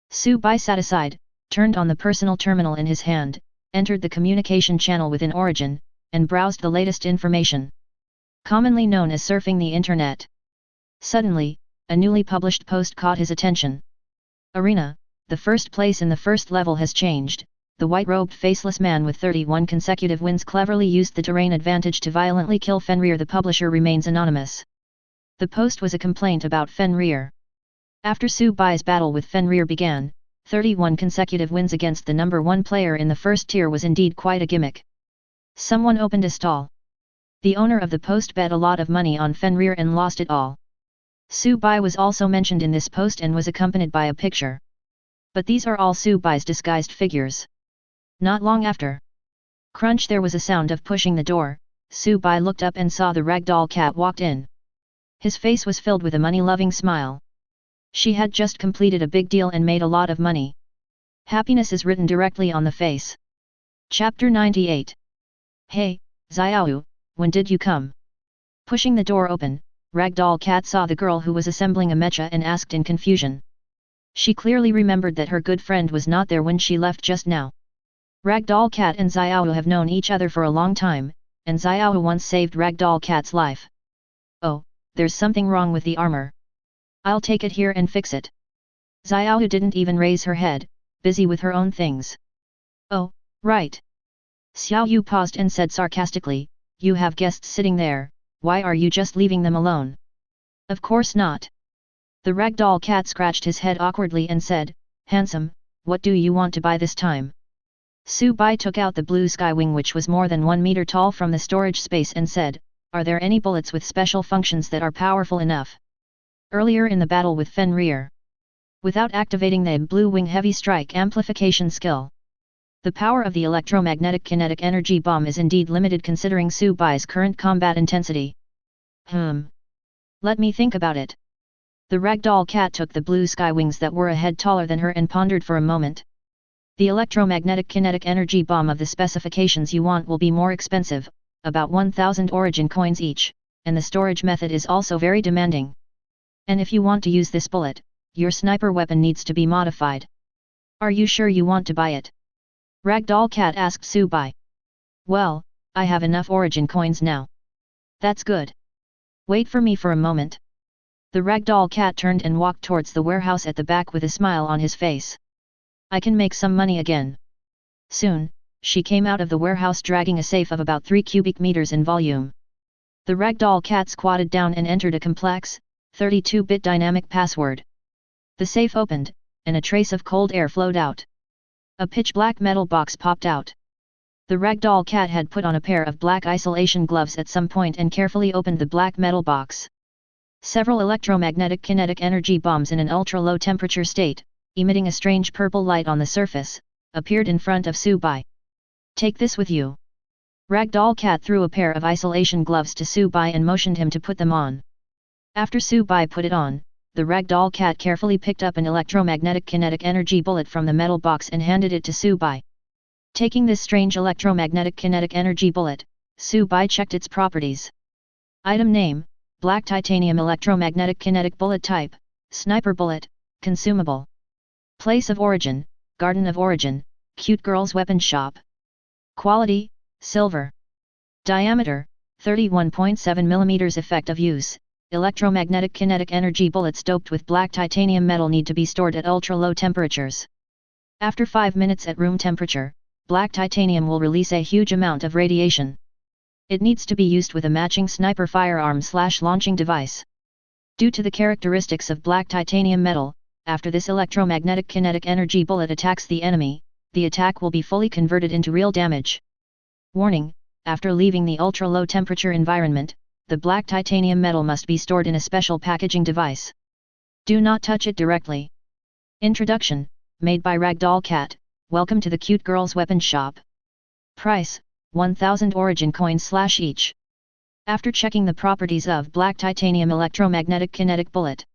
Su-bai sat aside, turned on the personal terminal in his hand, entered the communication channel within Origin, and browsed the latest information. Commonly known as surfing the internet. Suddenly, a newly published post caught his attention. Arena, the first place in the first level has changed. The white-robed faceless man with 31 consecutive wins cleverly used the terrain advantage to violently kill Fenrir. The publisher remains anonymous. The post was a complaint about Fenrir. After Su-bai's battle with Fenrir began, 31 consecutive wins against the number 1 player in the first tier was indeed quite a gimmick. Someone opened a stall. The owner of the post bet a lot of money on Fenrir and lost it all. Su-bai was also mentioned in this post and was accompanied by a picture. But these are all Su-bai's disguised figures. Not long after. Crunch, there was a sound of pushing the door. Su-bai looked up and saw the Ragdoll Cat walked in. His face was filled with a money-loving smile. She had just completed a big deal and made a lot of money. Happiness is written directly on the face. Chapter 98. Hey, Xiao, when did you come? Pushing the door open, Ragdoll Cat saw the girl who was assembling a mecha and asked in confusion. She clearly remembered that her good friend was not there when she left just now. Ragdoll Cat and Xiao have known each other for a long time, and Xiao once saved Ragdoll Cat's life. Oh, there's something wrong with the armor. I'll take it here and fix it. Xiaoyu didn't even raise her head, busy with her own things. Oh, right. Xiaoyu paused and said sarcastically, you have guests sitting there, why are you just leaving them alone? Of course not. The ragdoll cat scratched his head awkwardly and said, handsome, what do you want to buy this time? Su Bai took out the blue sky wing which was more than 1 meter tall from the storage space and said, are there any bullets with special functions that are powerful enough? Earlier in the battle with Fenrir. Without activating the blue wing heavy strike amplification skill. The power of the electromagnetic kinetic energy bomb is indeed limited considering Su Bai's current combat intensity. Let me think about it. The ragdoll cat took the blue sky wings that were a head taller than her and pondered for a moment. The electromagnetic kinetic energy bomb of the specifications you want will be more expensive, about 1000 origin coins each, and the storage method is also very demanding. And if you want to use this bullet, your sniper weapon needs to be modified. Are you sure you want to buy it? Ragdoll cat asked Su Bai. Well, I have enough origin coins now. That's good. Wait for me for a moment. The ragdoll cat turned and walked towards the warehouse at the back with a smile on his face. I can make some money again. Soon, she came out of the warehouse dragging a safe of about 3 cubic meters in volume. The ragdoll cat squatted down and entered a complex, 32-bit dynamic password. The safe opened, and a trace of cold air flowed out. A pitch-black metal box popped out. The ragdoll cat had put on a pair of black isolation gloves at some point and carefully opened the black metal box. Several electromagnetic kinetic energy bombs in an ultra-low temperature state, emitting a strange purple light on the surface, appeared in front of Su Bai. Take this with you. Ragdoll cat threw a pair of isolation gloves to Su Bai and motioned him to put them on. After Su Bai put it on, the ragdoll cat carefully picked up an electromagnetic kinetic energy bullet from the metal box and handed it to Su Bai. Taking this strange electromagnetic kinetic energy bullet, Su Bai checked its properties. Item name, Black Titanium Electromagnetic Kinetic Bullet Type, Sniper Bullet, Consumable. Place of Origin, Garden of Origin, Cute Girl's Weapon Shop. Quality, Silver. Diameter, 31.7 mm. Effect of use, electromagnetic kinetic energy bullets doped with black titanium metal need to be stored at ultra-low temperatures. After 5 minutes at room temperature, black titanium will release a huge amount of radiation. It needs to be used with a matching sniper firearm/launching device. Due to the characteristics of black titanium metal, after this electromagnetic kinetic energy bullet attacks the enemy, the attack will be fully converted into real damage. Warning: after leaving the ultra-low temperature environment, the black titanium metal must be stored in a special packaging device. Do not touch it directly. Introduction, made by Ragdoll Cat. Welcome to the Cute Girl's Weapon Shop. Price, 1000 origin coins/each. After checking the properties of black titanium electromagnetic kinetic bullet.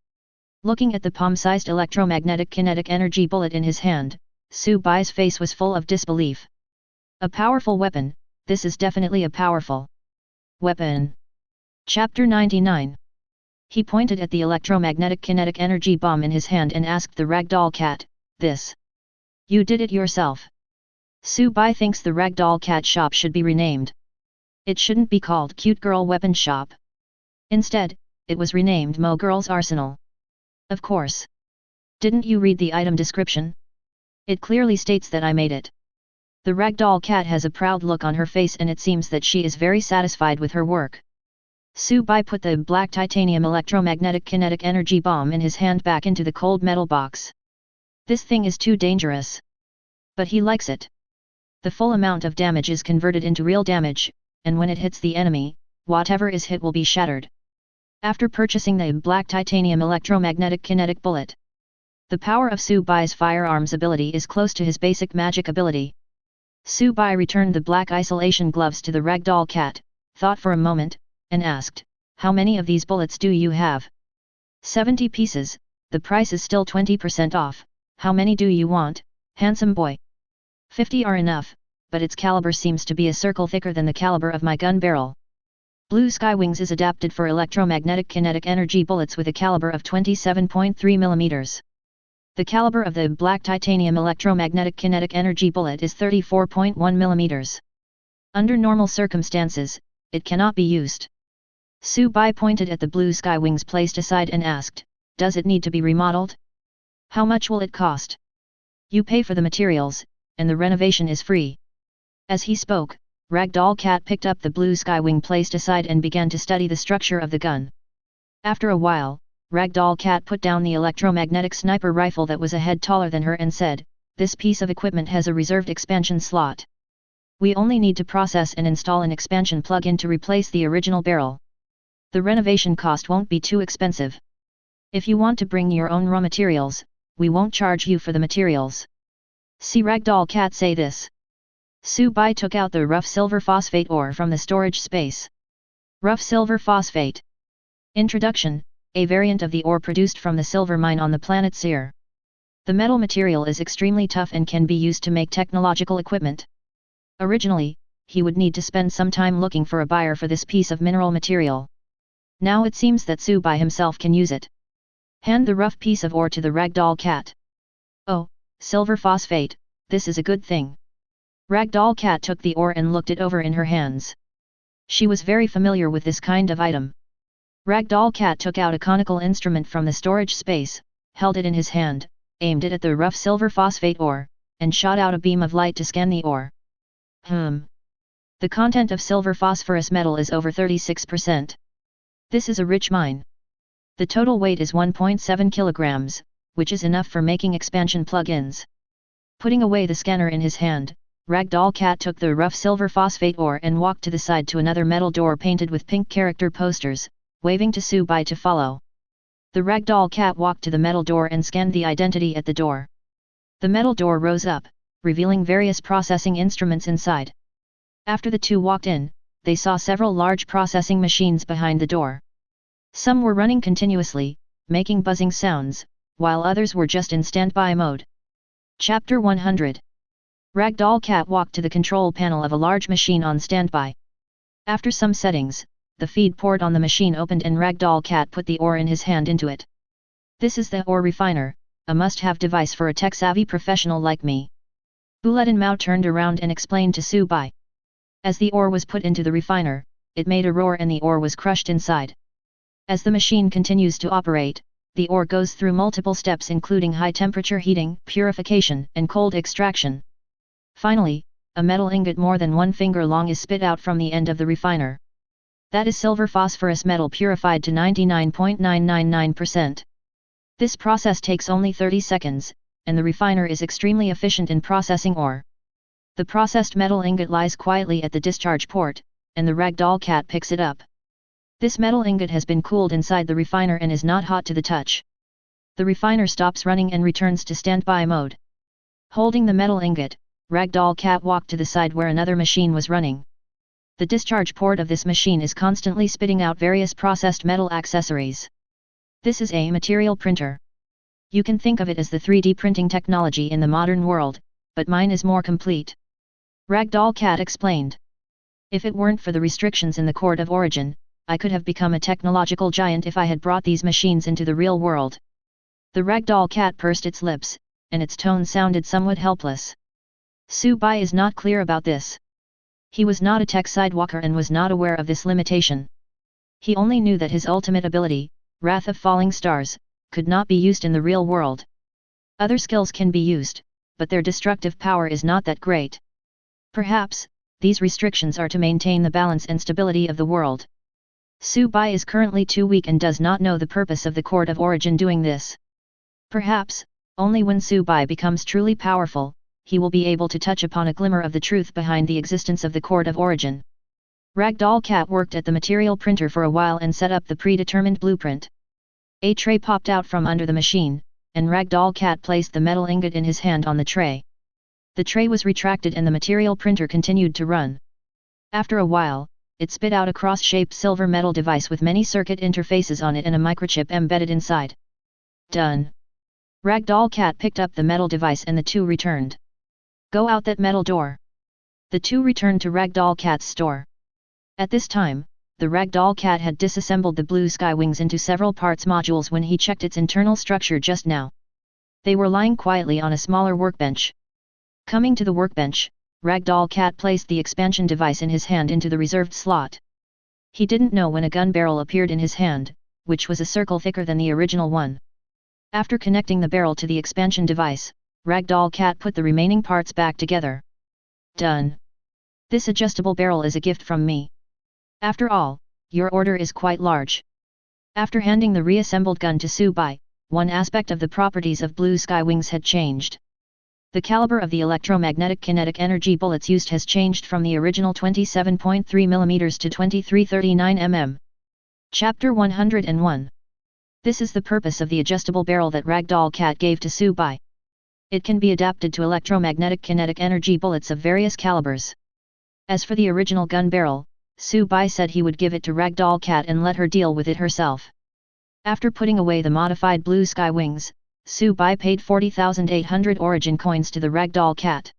Looking at the palm-sized electromagnetic kinetic energy bullet in his hand, Su Bai's face was full of disbelief. A powerful weapon, this is definitely a powerful weapon. Chapter 99. He pointed at the electromagnetic kinetic energy bomb in his hand and asked the Ragdoll Cat, this? You did it yourself? Su Bai thinks the Ragdoll Cat shop should be renamed. It shouldn't be called Cute Girl Weapon Shop. Instead, it was renamed Mo Girl's Arsenal. Of course. Didn't you read the item description? It clearly states that I made it. The Ragdoll Cat has a proud look on her face and it seems that she is very satisfied with her work. Su Bai put the black titanium electromagnetic kinetic energy bomb in his hand back into the cold metal box. This thing is too dangerous. But he likes it. The full amount of damage is converted into real damage, and when it hits the enemy, whatever is hit will be shattered. After purchasing the black titanium electromagnetic kinetic bullet, the power of Su Bai's firearms ability is close to his basic magic ability. Su Bai returned the black isolation gloves to the Ragdoll Cat, thought for a moment, and asked, how many of these bullets do you have? 70 pieces, the price is still 20% off, how many do you want, handsome boy? 50 are enough, but its caliber seems to be a circle thicker than the caliber of my gun barrel. Blue Sky Wings is adapted for electromagnetic kinetic energy bullets with a caliber of 27.3 mm. The caliber of the black titanium electromagnetic kinetic energy bullet is 34.1 mm. Under normal circumstances, it cannot be used. Su Bai pointed at the blue sky wings placed aside and asked, Does it need to be remodeled? How much will it cost? You pay for the materials, and the renovation is free. As he spoke, Ragdoll Cat picked up the blue skywing placed aside and began to study the structure of the gun. After a while, Ragdoll Cat put down the electromagnetic sniper rifle that was a head taller than her and said, "This piece of equipment has a reserved expansion slot. We only need to process and install an expansion plug-in to replace the original barrel. The renovation cost won't be too expensive. If you want to bring your own raw materials, we won't charge you for the materials." See Ragdoll Cat say this. Su Bai took out the rough silver phosphate ore from the storage space. Rough silver phosphate. Introduction, a variant of the ore produced from the silver mine on the planet Seer. The metal material is extremely tough and can be used to make technological equipment. Originally, he would need to spend some time looking for a buyer for this piece of mineral material. Now it seems that Su Bai himself can use it. Hand the rough piece of ore to the Ragdoll Cat. "Oh, silver phosphate, this is a good thing." Ragdoll Cat took the ore and looked it over in her hands. She was very familiar with this kind of item. Ragdoll Cat took out a conical instrument from the storage space, held it in his hand, aimed it at the rough silver phosphate ore, and shot out a beam of light to scan the ore. The content of silver phosphorus metal is over 36%. This is a rich mine. The total weight is 1.7 kilograms, which is enough for making expansion plug-ins. Putting away the scanner in his hand, Ragdoll Cat took the rough silver phosphate ore and walked to the side to another metal door painted with pink character posters, waving to Su Bai to follow. The Ragdoll Cat walked to the metal door and scanned the identity at the door. The metal door rose up, revealing various processing instruments inside. After the two walked in, they saw several large processing machines behind the door. Some were running continuously, making buzzing sounds, while others were just in standby mode. Chapter 100. Ragdoll Cat walked to the control panel of a large machine on standby. After some settings, the feed port on the machine opened and Ragdoll Cat put the ore in his hand into it. "This is the ore refiner, a must-have device for a tech-savvy professional like me." Bulatin Mao turned around and explained to Su Bai. As the ore was put into the refiner, it made a roar and the ore was crushed inside. As the machine continues to operate, the ore goes through multiple steps including high-temperature heating, purification, and cold extraction. Finally, a metal ingot more than 1 finger long is spit out from the end of the refiner. That is silver phosphorus metal purified to 99.999%. This process takes only 30 seconds, and the refiner is extremely efficient in processing ore. The processed metal ingot lies quietly at the discharge port, and the Ragdoll Cat picks it up. This metal ingot has been cooled inside the refiner and is not hot to the touch. The refiner stops running and returns to standby mode. Holding the metal ingot, Ragdoll Cat walked to the side where another machine was running. The discharge port of this machine is constantly spitting out various processed metal accessories. This is a material printer. You can think of it as the 3D printing technology in the modern world, but mine is more complete. Ragdoll Cat explained. If it weren't for the restrictions in the Court of Origin, I could have become a technological giant if I had brought these machines into the real world. The Ragdoll Cat pursed its lips, and its tone sounded somewhat helpless. Su Bai is not clear about this. He was not a tech sidewalker and was not aware of this limitation. He only knew that his ultimate ability, Wrath of Falling Stars, could not be used in the real world. Other skills can be used, but their destructive power is not that great. Perhaps, these restrictions are to maintain the balance and stability of the world. Su Bai is currently too weak and does not know the purpose of the Court of Origin doing this. Perhaps, only when Su Bai becomes truly powerful, he will be able to touch upon a glimmer of the truth behind the existence of the Court of Origin. Ragdoll Cat worked at the material printer for a while and set up the predetermined blueprint. A tray popped out from under the machine, and Ragdoll Cat placed the metal ingot in his hand on the tray. The tray was retracted and the material printer continued to run. After a while, it spit out a cross-shaped silver metal device with many circuit interfaces on it and a microchip embedded inside. Done. Ragdoll Cat picked up the metal device and the two returned. Go out that metal door. The two returned to Ragdoll Cat's store. At this time, the Ragdoll Cat had disassembled the blue sky wings into several parts modules when he checked its internal structure just now. They were lying quietly on a smaller workbench. Coming to the workbench, Ragdoll Cat placed the expansion device in his hand into the reserved slot. He didn't know when a gun barrel appeared in his hand, which was a circle thicker than the original one. After connecting the barrel to the expansion device, Ragdoll Cat put the remaining parts back together. Done. This adjustable barrel is a gift from me. After all, your order is quite large. After handing the reassembled gun to Subai, one aspect of the properties of Blue Sky Wings had changed. The caliber of the electromagnetic kinetic energy bullets used has changed from the original 27.3 mm to 2339 mm. Chapter 101. This is the purpose of the adjustable barrel that Ragdoll Cat gave to Subai. It can be adapted to electromagnetic kinetic energy bullets of various calibers. As for the original gun barrel, Subai said he would give it to Ragdoll Cat and let her deal with it herself. After putting away the modified Blue Sky Wings, Subai paid 40,800 origin coins to the Ragdoll Cat.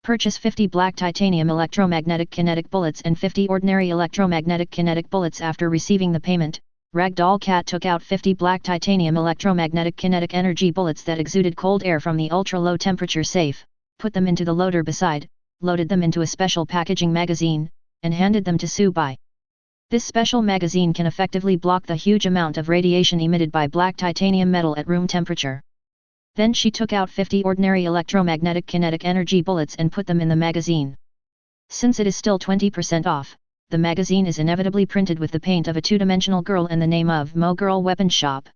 Purchase 50 black titanium electromagnetic kinetic bullets and 50 ordinary electromagnetic kinetic bullets. After receiving the payment, Ragdoll Cat took out 50 black titanium electromagnetic kinetic energy bullets that exuded cold air from the ultra-low temperature safe, put them into the loader beside, loaded them into a special packaging magazine, and handed them to Subai. This special magazine can effectively block the huge amount of radiation emitted by black titanium metal at room temperature. Then she took out 50 ordinary electromagnetic kinetic energy bullets and put them in the magazine. Since it is still 20% off, the magazine is inevitably printed with the paint of a two-dimensional girl and the name of Mo Girl Weapon Shop.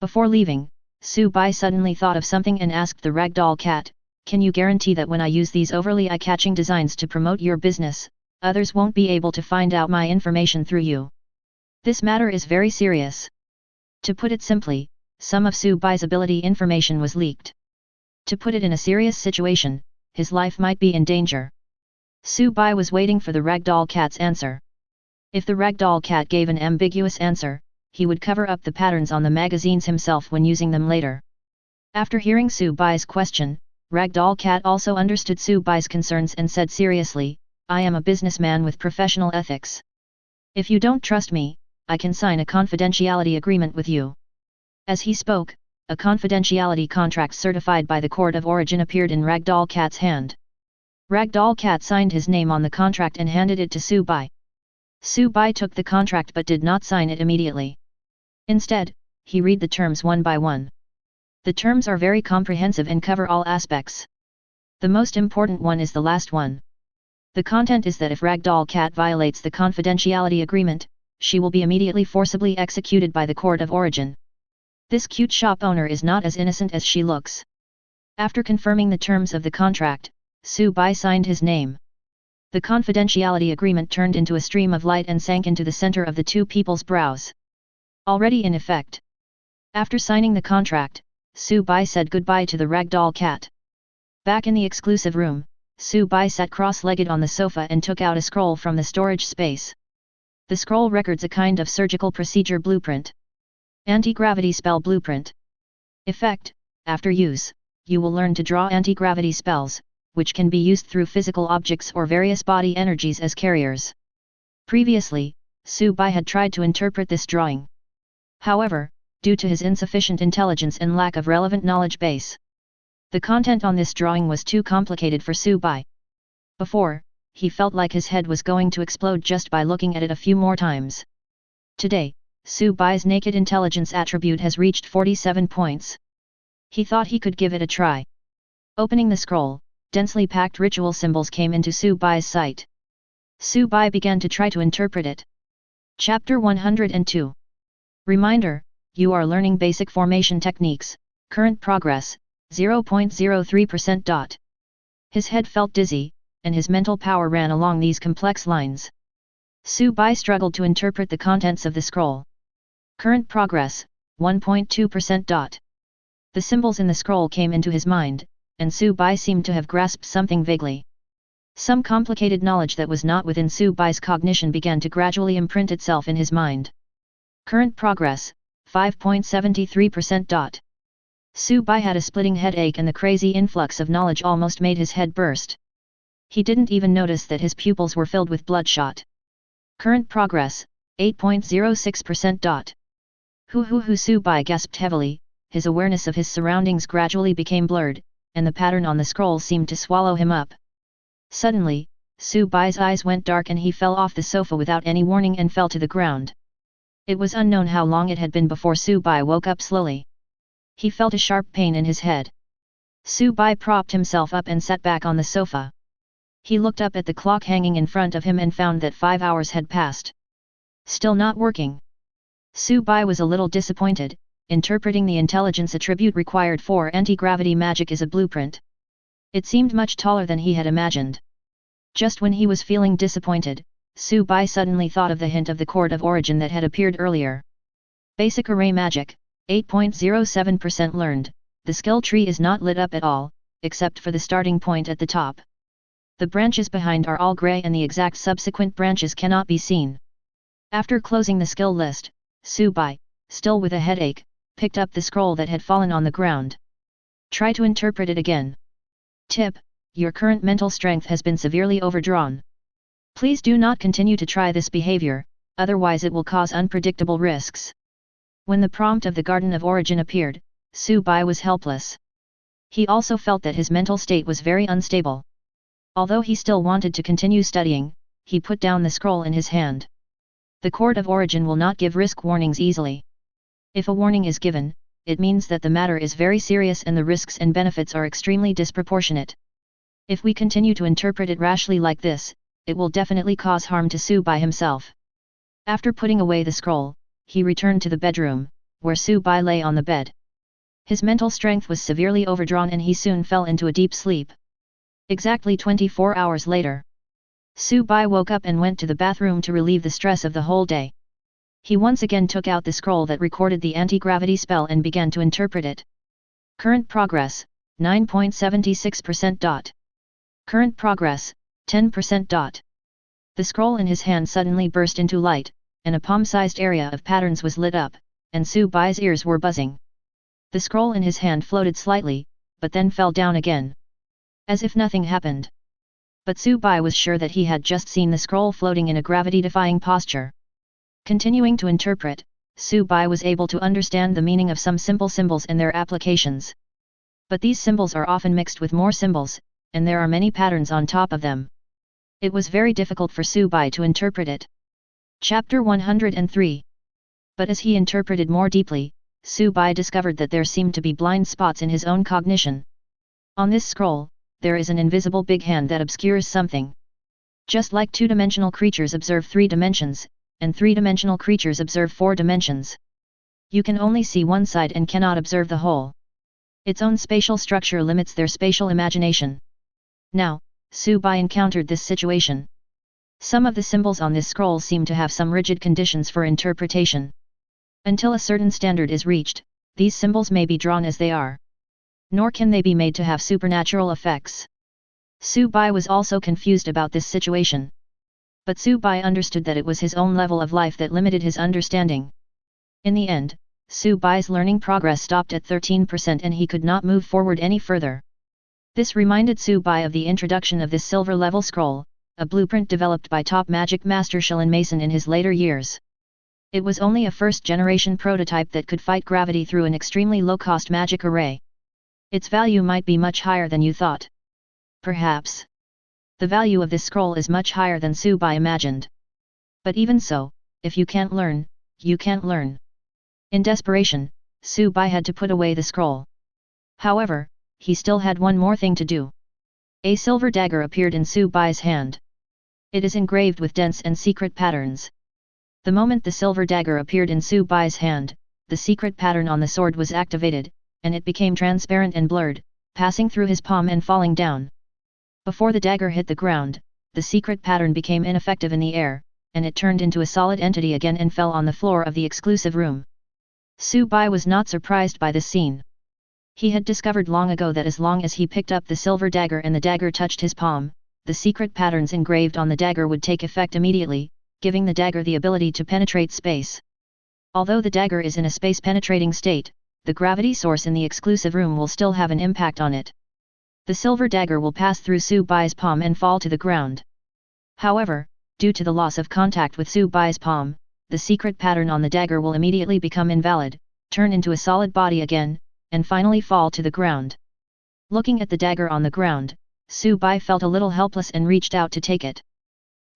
Before leaving, Subai suddenly thought of something and asked the Ragdoll Cat, "Can you guarantee that when I use these overly eye-catching designs to promote your business, others won't be able to find out my information through you? This matter is very serious." To put it simply, some of Subai's ability information was leaked. To put it in a serious situation, his life might be in danger. Subai was waiting for the Ragdoll Cat's answer. If the Ragdoll Cat gave an ambiguous answer, he would cover up the patterns on the magazines himself when using them later. After hearing Subai's question, Ragdoll Cat also understood Subai's concerns and said seriously, "I am a businessman with professional ethics. If you don't trust me, I can sign a confidentiality agreement with you." As he spoke, a confidentiality contract certified by the Court of Origin appeared in Ragdoll Cat's hand. Ragdoll Cat signed his name on the contract and handed it to Subai. Subai took the contract but did not sign it immediately. Instead, he read the terms one by one. The terms are very comprehensive and cover all aspects. The most important one is the last one. The content is that if Ragdoll Cat violates the confidentiality agreement, she will be immediately forcibly executed by the Court of Origin. This cute shop owner is not as innocent as she looks. After confirming the terms of the contract, Subai signed his name. The confidentiality agreement turned into a stream of light and sank into the center of the two people's brows. Already in effect. After signing the contract, Subai said goodbye to the Ragdoll Cat. Back in the exclusive room, Subai sat cross-legged on the sofa and took out a scroll from the storage space. The scroll records a kind of surgical procedure blueprint. Anti-gravity spell blueprint. Effect: after use, you will learn to draw anti-gravity spells, which can be used through physical objects or various body energies as carriers. Previously, Subai had tried to interpret this drawing. However, due to his insufficient intelligence and lack of relevant knowledge base, the content on this drawing was too complicated for Subai. Before, he felt like his head was going to explode just by looking at it a few more times. Today, Subai's naked intelligence attribute has reached 47 points. He thought he could give it a try. Opening the scroll, densely packed ritual symbols came into Subai's sight. Subai began to try to interpret it. Chapter 102. Reminder: you are learning basic formation techniques, current progress, 0.03%. His head felt dizzy, and his mental power ran along these complex lines. Subai struggled to interpret the contents of the scroll. Current progress, 1.2%. The symbols in the scroll came into his mind, and Subai seemed to have grasped something vaguely. Some complicated knowledge that was not within Subai's cognition began to gradually imprint itself in his mind. Current progress, 5.73%. Subai had a splitting headache and the crazy influx of knowledge almost made his head burst. He didn't even notice that his pupils were filled with bloodshot. Current progress, 8.06%. Subai gasped heavily, his awareness of his surroundings gradually became blurred, and the pattern on the scroll seemed to swallow him up. Suddenly, Subai's eyes went dark and he fell off the sofa without any warning and fell to the ground. It was unknown how long it had been before Subai woke up slowly. He felt a sharp pain in his head. Su Bai propped himself up and sat back on the sofa. He looked up at the clock hanging in front of him and found that 5 hours had passed. Still not working. Su Bai was a little disappointed. Interpreting the intelligence attribute required for anti-gravity magic is a blueprint. It seemed much taller than he had imagined. Just when he was feeling disappointed, Su Bai suddenly thought of the hint of the chord of origin that had appeared earlier. Basic array magic, 8.07% learned. The skill tree is not lit up at all, except for the starting point at the top. The branches behind are all grey and the exact subsequent branches cannot be seen. After closing the skill list, Su Bai, still with a headache, picked up the scroll that had fallen on the ground. Try to interpret it again. Tip: your current mental strength has been severely overdrawn. Please do not continue to try this behavior, otherwise it will cause unpredictable risks. When the prompt of the Garden of Origin appeared, Su Bai was helpless. He also felt that his mental state was very unstable. Although he still wanted to continue studying, he put down the scroll in his hand. The chord of origin will not give risk warnings easily. If a warning is given, it means that the matter is very serious and the risks and benefits are extremely disproportionate. If we continue to interpret it rashly like this, it will definitely cause harm to Su Bai himself. After putting away the scroll, he returned to the bedroom, where Su Bai lay on the bed. His mental strength was severely overdrawn and he soon fell into a deep sleep. Exactly 24 hours later, Su Bai woke up and went to the bathroom to relieve the stress of the whole day. He once again took out the scroll that recorded the anti-gravity spell and began to interpret it. Current progress, 9.76%. Current progress, 10%. The scroll in his hand suddenly burst into light, and a palm-sized area of patterns was lit up, and Su Bai's ears were buzzing. The scroll in his hand floated slightly, but then fell down again. As if nothing happened. But Su Bai was sure that he had just seen the scroll floating in a gravity-defying posture. Continuing to interpret, Su Bai was able to understand the meaning of some simple symbols and their applications. But these symbols are often mixed with more symbols, and there are many patterns on top of them. It was very difficult for Su Bai to interpret it. Chapter 103. But as he interpreted more deeply, Su Bai discovered that there seemed to be blind spots in his own cognition. On this scroll, there is an invisible big hand that obscures something. Just like two-dimensional creatures observe 3 dimensions, and 3-dimensional creatures observe 4 dimensions. You can only see one side and cannot observe the whole. Its own spatial structure limits their spatial imagination. Now, Su Bai encountered this situation. Some of the symbols on this scroll seem to have some rigid conditions for interpretation. Until a certain standard is reached, these symbols may be drawn as they are. Nor can they be made to have supernatural effects. Su Bai was also confused about this situation. But Su Bai understood that it was his own level of life that limited his understanding. In the end, Su Bai's learning progress stopped at 13% and he could not move forward any further. This reminded Su Bai of the introduction of this silver-level scroll, a blueprint developed by top magic master Shilin Mason in his later years. It was only a first-generation prototype that could fight gravity through an extremely low-cost magic array. Its value might be much higher than you thought. Perhaps. The value of this scroll is much higher than Su Bai imagined. But even so, if you can't learn, you can't learn. In desperation, Su Bai had to put away the scroll. However, he still had one more thing to do. A silver dagger appeared in Su Bai's hand. It is engraved with dense and secret patterns. The moment the silver dagger appeared in Su Bai's hand, the secret pattern on the sword was activated, and it became transparent and blurred, passing through his palm and falling down. Before the dagger hit the ground, the secret pattern became ineffective in the air, and it turned into a solid entity again and fell on the floor of the exclusive room. Su Bai was not surprised by this scene. He had discovered long ago that as long as he picked up the silver dagger and the dagger touched his palm, the secret patterns engraved on the dagger would take effect immediately, giving the dagger the ability to penetrate space. Although the dagger is in a space-penetrating state, the gravity source in the exclusive room will still have an impact on it. The silver dagger will pass through Su Bai's palm and fall to the ground. However, due to the loss of contact with Su Bai's palm, the secret pattern on the dagger will immediately become invalid, turn into a solid body again, and finally fall to the ground. Looking at the dagger on the ground, Su Bai felt a little helpless and reached out to take it.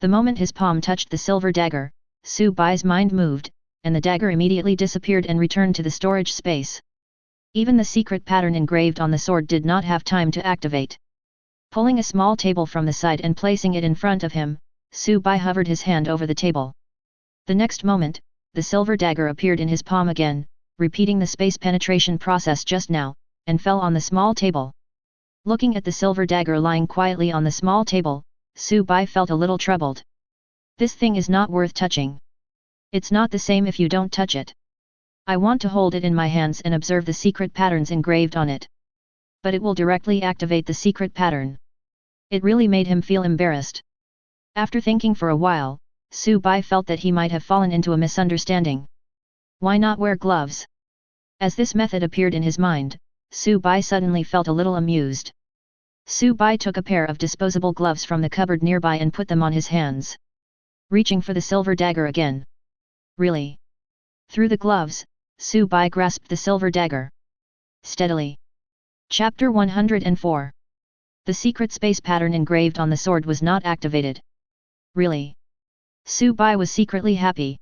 The moment his palm touched the silver dagger, Su Bai's mind moved, and the dagger immediately disappeared and returned to the storage space. Even the secret pattern engraved on the sword did not have time to activate. Pulling a small table from the side and placing it in front of him, Su Bai hovered his hand over the table. The next moment, the silver dagger appeared in his palm again, repeating the space penetration process just now, and fell on the small table. Looking at the silver dagger lying quietly on the small table, Su Bai felt a little troubled. This thing is not worth touching. It's not the same if you don't touch it. I want to hold it in my hands and observe the secret patterns engraved on it. But it will directly activate the secret pattern. It really made him feel embarrassed. After thinking for a while, Su Bai felt that he might have fallen into a misunderstanding. Why not wear gloves? As this method appeared in his mind, Su Bai suddenly felt a little amused. Su Bai took a pair of disposable gloves from the cupboard nearby and put them on his hands. Reaching for the silver dagger again. Really? Through the gloves, Su Bai grasped the silver dagger. Steadily. Chapter 104. The secret space pattern engraved on the sword was not activated. Really? Su Bai was secretly happy.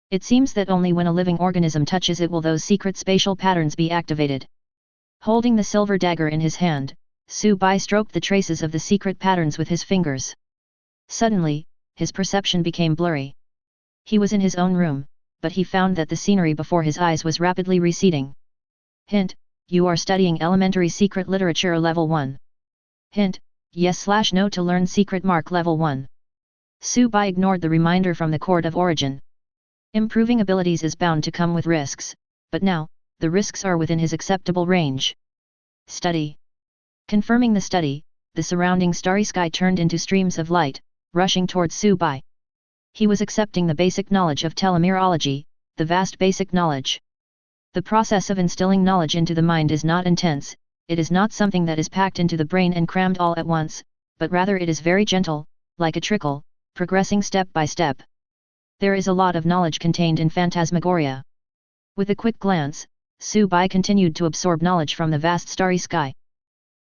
It seems that only when a living organism touches it will those secret spatial patterns be activated. Holding the silver dagger in his hand, Su Bai stroked the traces of the secret patterns with his fingers. Suddenly, his perception became blurry. He was in his own room, but he found that the scenery before his eyes was rapidly receding. Hint: you are studying elementary secret literature level 1. Hint: yes/no to learn secret mark level 1. Su Bai ignored the reminder from the Court of Origin. Improving abilities is bound to come with risks, but now, the risks are within his acceptable range. Study. Confirming the study, the surrounding starry sky turned into streams of light, rushing towards Su Bai. He was accepting the basic knowledge of telemereology, the vast basic knowledge. The process of instilling knowledge into the mind is not intense, it is not something that is packed into the brain and crammed all at once, but rather it is very gentle, like a trickle, progressing step by step. There is a lot of knowledge contained in phantasmagoria. With a quick glance, Su Bai continued to absorb knowledge from the vast starry sky.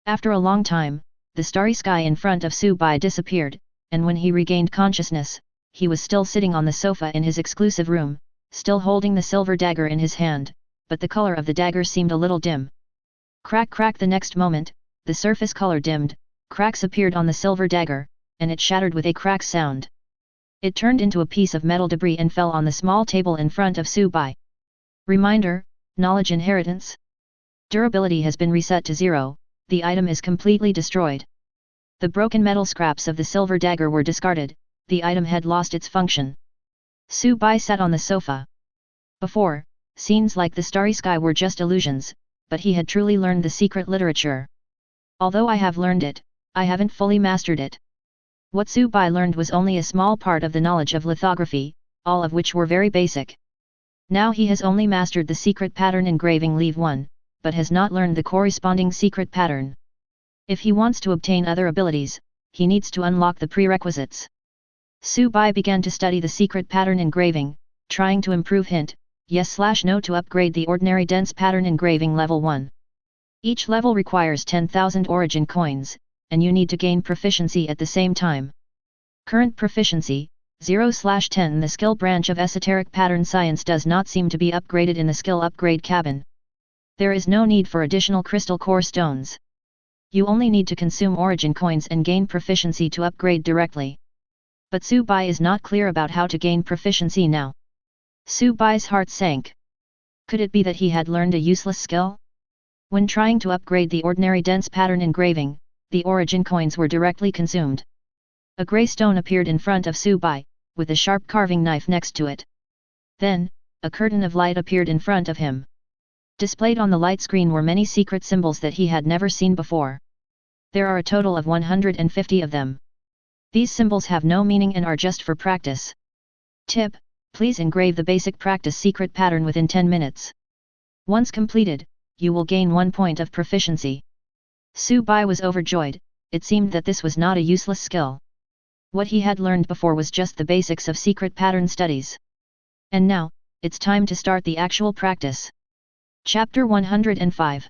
After a long time, the starry sky in front of Su Bai disappeared, and when he regained consciousness, he was still sitting on the sofa in his exclusive room, still holding the silver dagger in his hand, but the color of the dagger seemed a little dim. Crack crack. The next moment, the surface color dimmed, cracks appeared on the silver dagger, and it shattered with a crack sound. It turned into a piece of metal debris and fell on the small table in front of Su Bai. Reminder: knowledge inheritance. Durability has been reset to 0, the item is completely destroyed. The broken metal scraps of the silver dagger were discarded, the item had lost its function. Su Bai sat on the sofa. Before, scenes like the starry sky were just illusions, but he had truly learned the secret literature. Although I have learned it, I haven't fully mastered it. What Su Bai learned was only a small part of the knowledge of lithography, all of which were very basic. Now he has only mastered the secret pattern engraving leave 1, but has not learned the corresponding secret pattern. If he wants to obtain other abilities, he needs to unlock the prerequisites. Su Bai began to study the secret pattern engraving, trying to improve hint: yes/no to upgrade the ordinary dense pattern engraving level 1. Each level requires 10,000 origin coins, and you need to gain proficiency at the same time. Current proficiency, 0/10. The skill branch of esoteric pattern science does not seem to be upgraded in the skill upgrade cabin. There is no need for additional crystal core stones. You only need to consume origin coins and gain proficiency to upgrade directly. But Su Bai is not clear about how to gain proficiency now. Su Bai's heart sank. Could it be that he had learned a useless skill? When trying to upgrade the ordinary dense pattern engraving, the origin coins were directly consumed. A grey stone appeared in front of Su Bai, with a sharp carving knife next to it. Then, a curtain of light appeared in front of him. Displayed on the light screen were many secret symbols that he had never seen before. There are a total of 150 of them. These symbols have no meaning and are just for practice. Tip: please engrave the basic practice secret pattern within 10 minutes. Once completed, you will gain 1 point of proficiency. Su Bai was overjoyed, it seemed that this was not a useless skill. What he had learned before was just the basics of secret pattern studies. And now, it's time to start the actual practice. Chapter 105.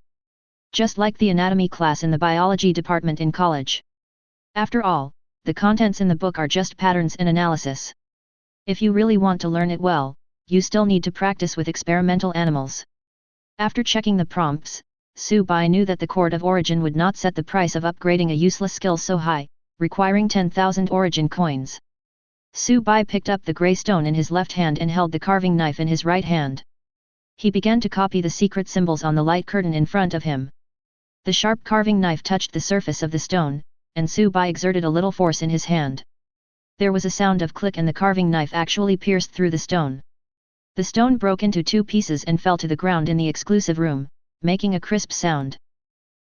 Just like the anatomy class in the biology department in college. After all, the contents in the book are just patterns and analysis. If you really want to learn it well, you still need to practice with experimental animals. After checking the prompts, Su Bai knew that the Court of Origin would not set the price of upgrading a useless skill so high, requiring 10,000 origin coins. Su Bai picked up the grey stone in his left hand and held the carving knife in his right hand. He began to copy the secret symbols on the light curtain in front of him. The sharp carving knife touched the surface of the stone, and Su Bai exerted a little force in his hand. There was a sound of click and the carving knife actually pierced through the stone. The stone broke into 2 pieces and fell to the ground in the exclusive room, making a crisp sound.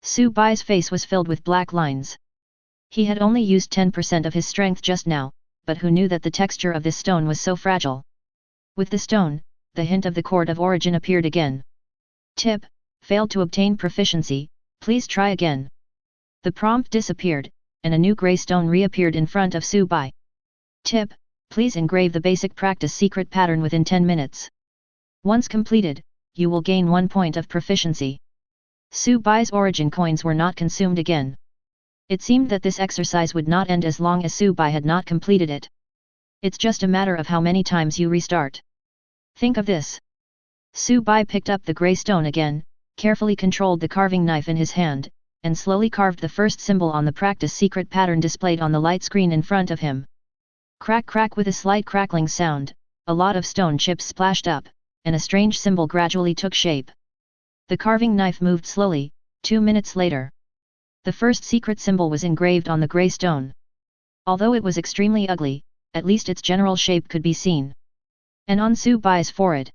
Su Bai's face was filled with black lines. He had only used 10% of his strength just now, but who knew that the texture of this stone was so fragile? With the stone, the hint of the Court of Origin appeared again. Tip: failed to obtain proficiency, please try again. The prompt disappeared, and a new grey stone reappeared in front of Su Bai. Tip: please engrave the basic practice secret pattern within 10 minutes. Once completed, you will gain 1 point of proficiency. Su Bai's origin coins were not consumed again. It seemed that this exercise would not end as long as Su Bai had not completed it. It's just a matter of how many times you restart. Think of this. Su Bai picked up the grey stone again, carefully controlled the carving knife in his hand, and slowly carved the first symbol on the practice secret pattern displayed on the light screen in front of him. Crack crack, with a slight crackling sound, a lot of stone chips splashed up, and a strange symbol gradually took shape. The carving knife moved slowly. 2 minutes later, the first secret symbol was engraved on the grey stone. Although it was extremely ugly, at least its general shape could be seen. And on Su Bai's forehead,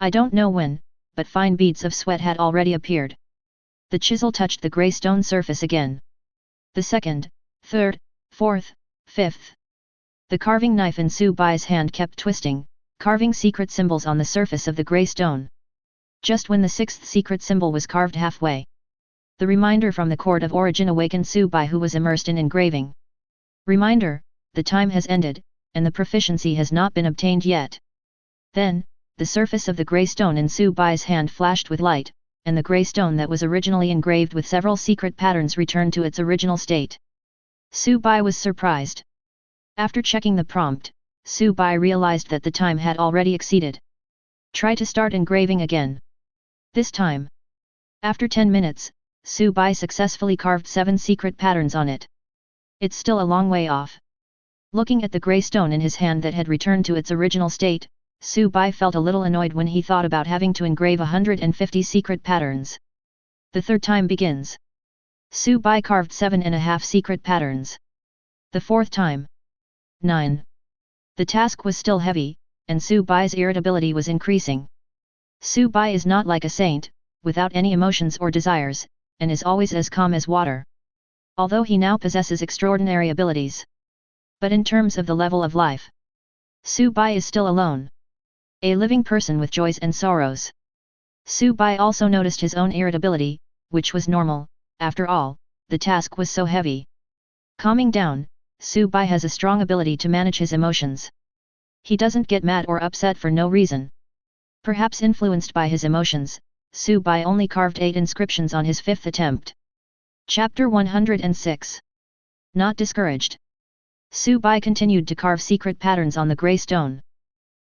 I don't know when, but fine beads of sweat had already appeared. The chisel touched the grey stone surface again. The second, third, fourth, fifth. The carving knife in Su Bai's hand kept twisting, carving secret symbols on the surface of the grey stone. Just when the 6th secret symbol was carved halfway, the reminder from the Court of Origin awakened Su Bai, who was immersed in engraving. Reminder: the time has ended, and the proficiency has not been obtained yet. Then, the surface of the grey stone in Su Bai's hand flashed with light, and the grey stone that was originally engraved with several secret patterns returned to its original state. Su Bai was surprised. After checking the prompt, Su Bai realized that the time had already exceeded. Try to start engraving again. This time, after 10 minutes, Su Bai successfully carved 7 secret patterns on it. It's still a long way off. Looking at the grey stone in his hand that had returned to its original state, Su Bai felt a little annoyed when he thought about having to engrave 150 secret patterns. The third time begins. Su Bai carved 7.5 secret patterns. The fourth time, 9. The task was still heavy, and Su Bai's irritability was increasing. Su Bai is not like a saint, without any emotions or desires, and is always as calm as water. Although he now possesses extraordinary abilities. But in terms of the level of life, Su Bai is still alone. A living person with joys and sorrows. Su Bai also noticed his own irritability, which was normal. After all, the task was so heavy. Calming down, Su Bai has a strong ability to manage his emotions. He doesn't get mad or upset for no reason. Perhaps influenced by his emotions, Su Bai only carved 8 inscriptions on his 5th attempt. Chapter 106. Not discouraged. Su Bai continued to carve secret patterns on the grey stone.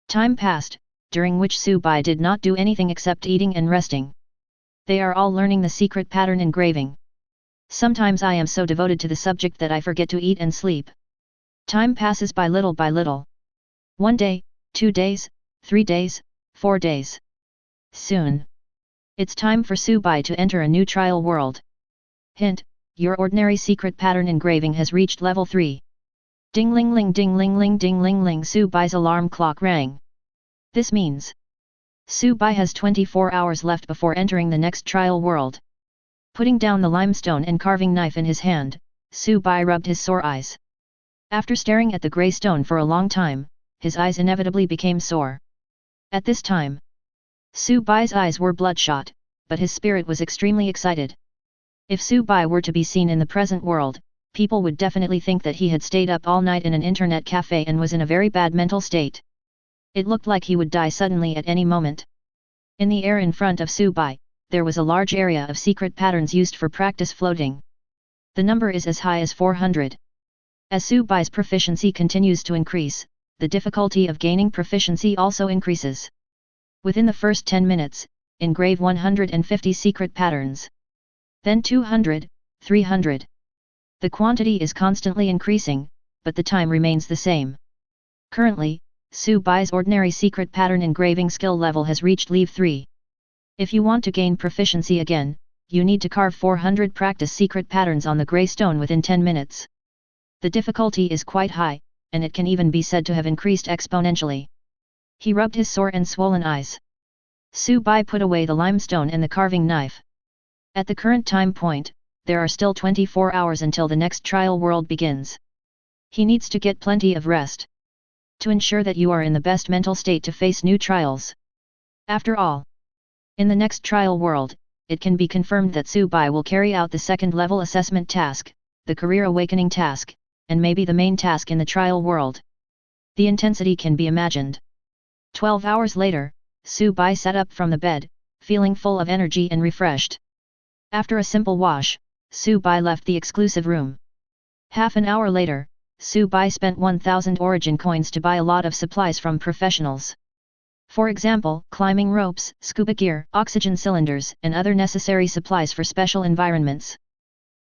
Time passed, during which Su Bai did not do anything except eating and resting. They are all learning the secret pattern engraving. Sometimes I am so devoted to the subject that I forget to eat and sleep. Time passes by little by little. 1 day, 2 days, 3 days, 4 days. Soon, it's time for Su Bai to enter a new trial world. Hint: your ordinary secret pattern engraving has reached level 3. Ding ling ling ding ling ling ding ling ling. Su Bai's alarm clock rang. This means Su Bai has 24 hours left before entering the next trial world. Putting down the limestone and carving knife in his hand, Su Bai rubbed his sore eyes. After staring at the grey stone for a long time, his eyes inevitably became sore. At this time, Su Bai's eyes were bloodshot, but his spirit was extremely excited. If Su Bai were to be seen in the present world, people would definitely think that he had stayed up all night in an internet cafe and was in a very bad mental state. It looked like he would die suddenly at any moment. In the air in front of Su Bai, there was a large area of secret patterns used for practice floating. The number is as high as 400. As Su Bai's proficiency continues to increase, the difficulty of gaining proficiency also increases. Within the first 10 minutes, engrave 150 secret patterns. Then 200, 300. The quantity is constantly increasing, but the time remains the same. Currently, Su Bai's ordinary secret pattern engraving skill level has reached Level 3. If you want to gain proficiency again, you need to carve 400 practice secret patterns on the grey stone within 10 minutes. The difficulty is quite high, and it can even be said to have increased exponentially. He rubbed his sore and swollen eyes. Su Bai put away the limestone and the carving knife. At the current time point, there are still 24 hours until the next trial world begins. He needs to get plenty of rest to ensure that you are in the best mental state to face new trials. After all, in the next trial world, it can be confirmed that Su Bai will carry out the second level assessment task, the career awakening task, and maybe the main task in the trial world. The intensity can be imagined. 12 hours later, Su Bai sat up from the bed, feeling full of energy and refreshed. After a simple wash, Su Bai left the exclusive room. Half an hour later, Su Bai spent 1,000 origin coins to buy a lot of supplies from professionals. For example, climbing ropes, scuba gear, oxygen cylinders, and other necessary supplies for special environments.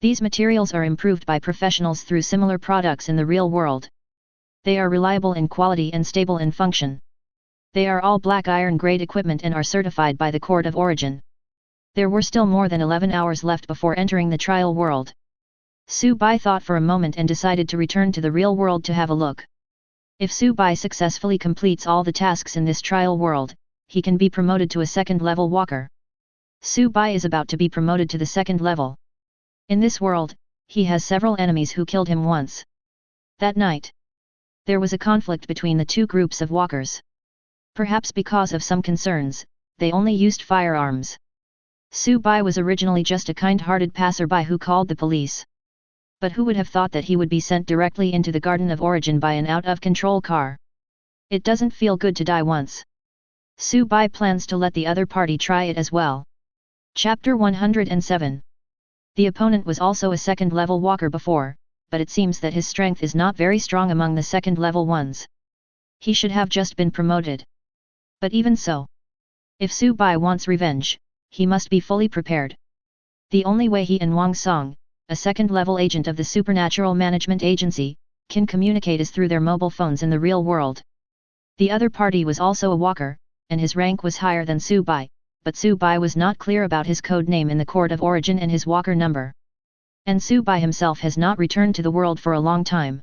These materials are improved by professionals through similar products in the real world. They are reliable in quality and stable in function. They are all black iron grade equipment and are certified by the Court of Origin. There were still more than 11 hours left before entering the trial world. Su Bai thought for a moment and decided to return to the real world to have a look. If Su Bai successfully completes all the tasks in this trial world, he can be promoted to a second-level walker. Su Bai is about to be promoted to the second level. In this world, he has several enemies who killed him once. That night, there was a conflict between the two groups of walkers. Perhaps because of some concerns, they only used firearms. Su Bai was originally just a kind-hearted passerby who called the police. But who would have thought that he would be sent directly into the Garden of Origin by an out-of-control car? It doesn't feel good to die once. Su Bai plans to let the other party try it as well. Chapter 107. The opponent was also a second-level walker before, but it seems that his strength is not very strong among the second-level ones. He should have just been promoted. But even so, if Su Bai wants revenge, he must be fully prepared. The only way he and Wang Song, a second-level agent of the Supernatural Management Agency, can communicate is through their mobile phones in the real world. The other party was also a walker, and his rank was higher than Su Bai, but Su Bai was not clear about his code name in the Court of Origin and his walker number. And Su Bai himself has not returned to the world for a long time.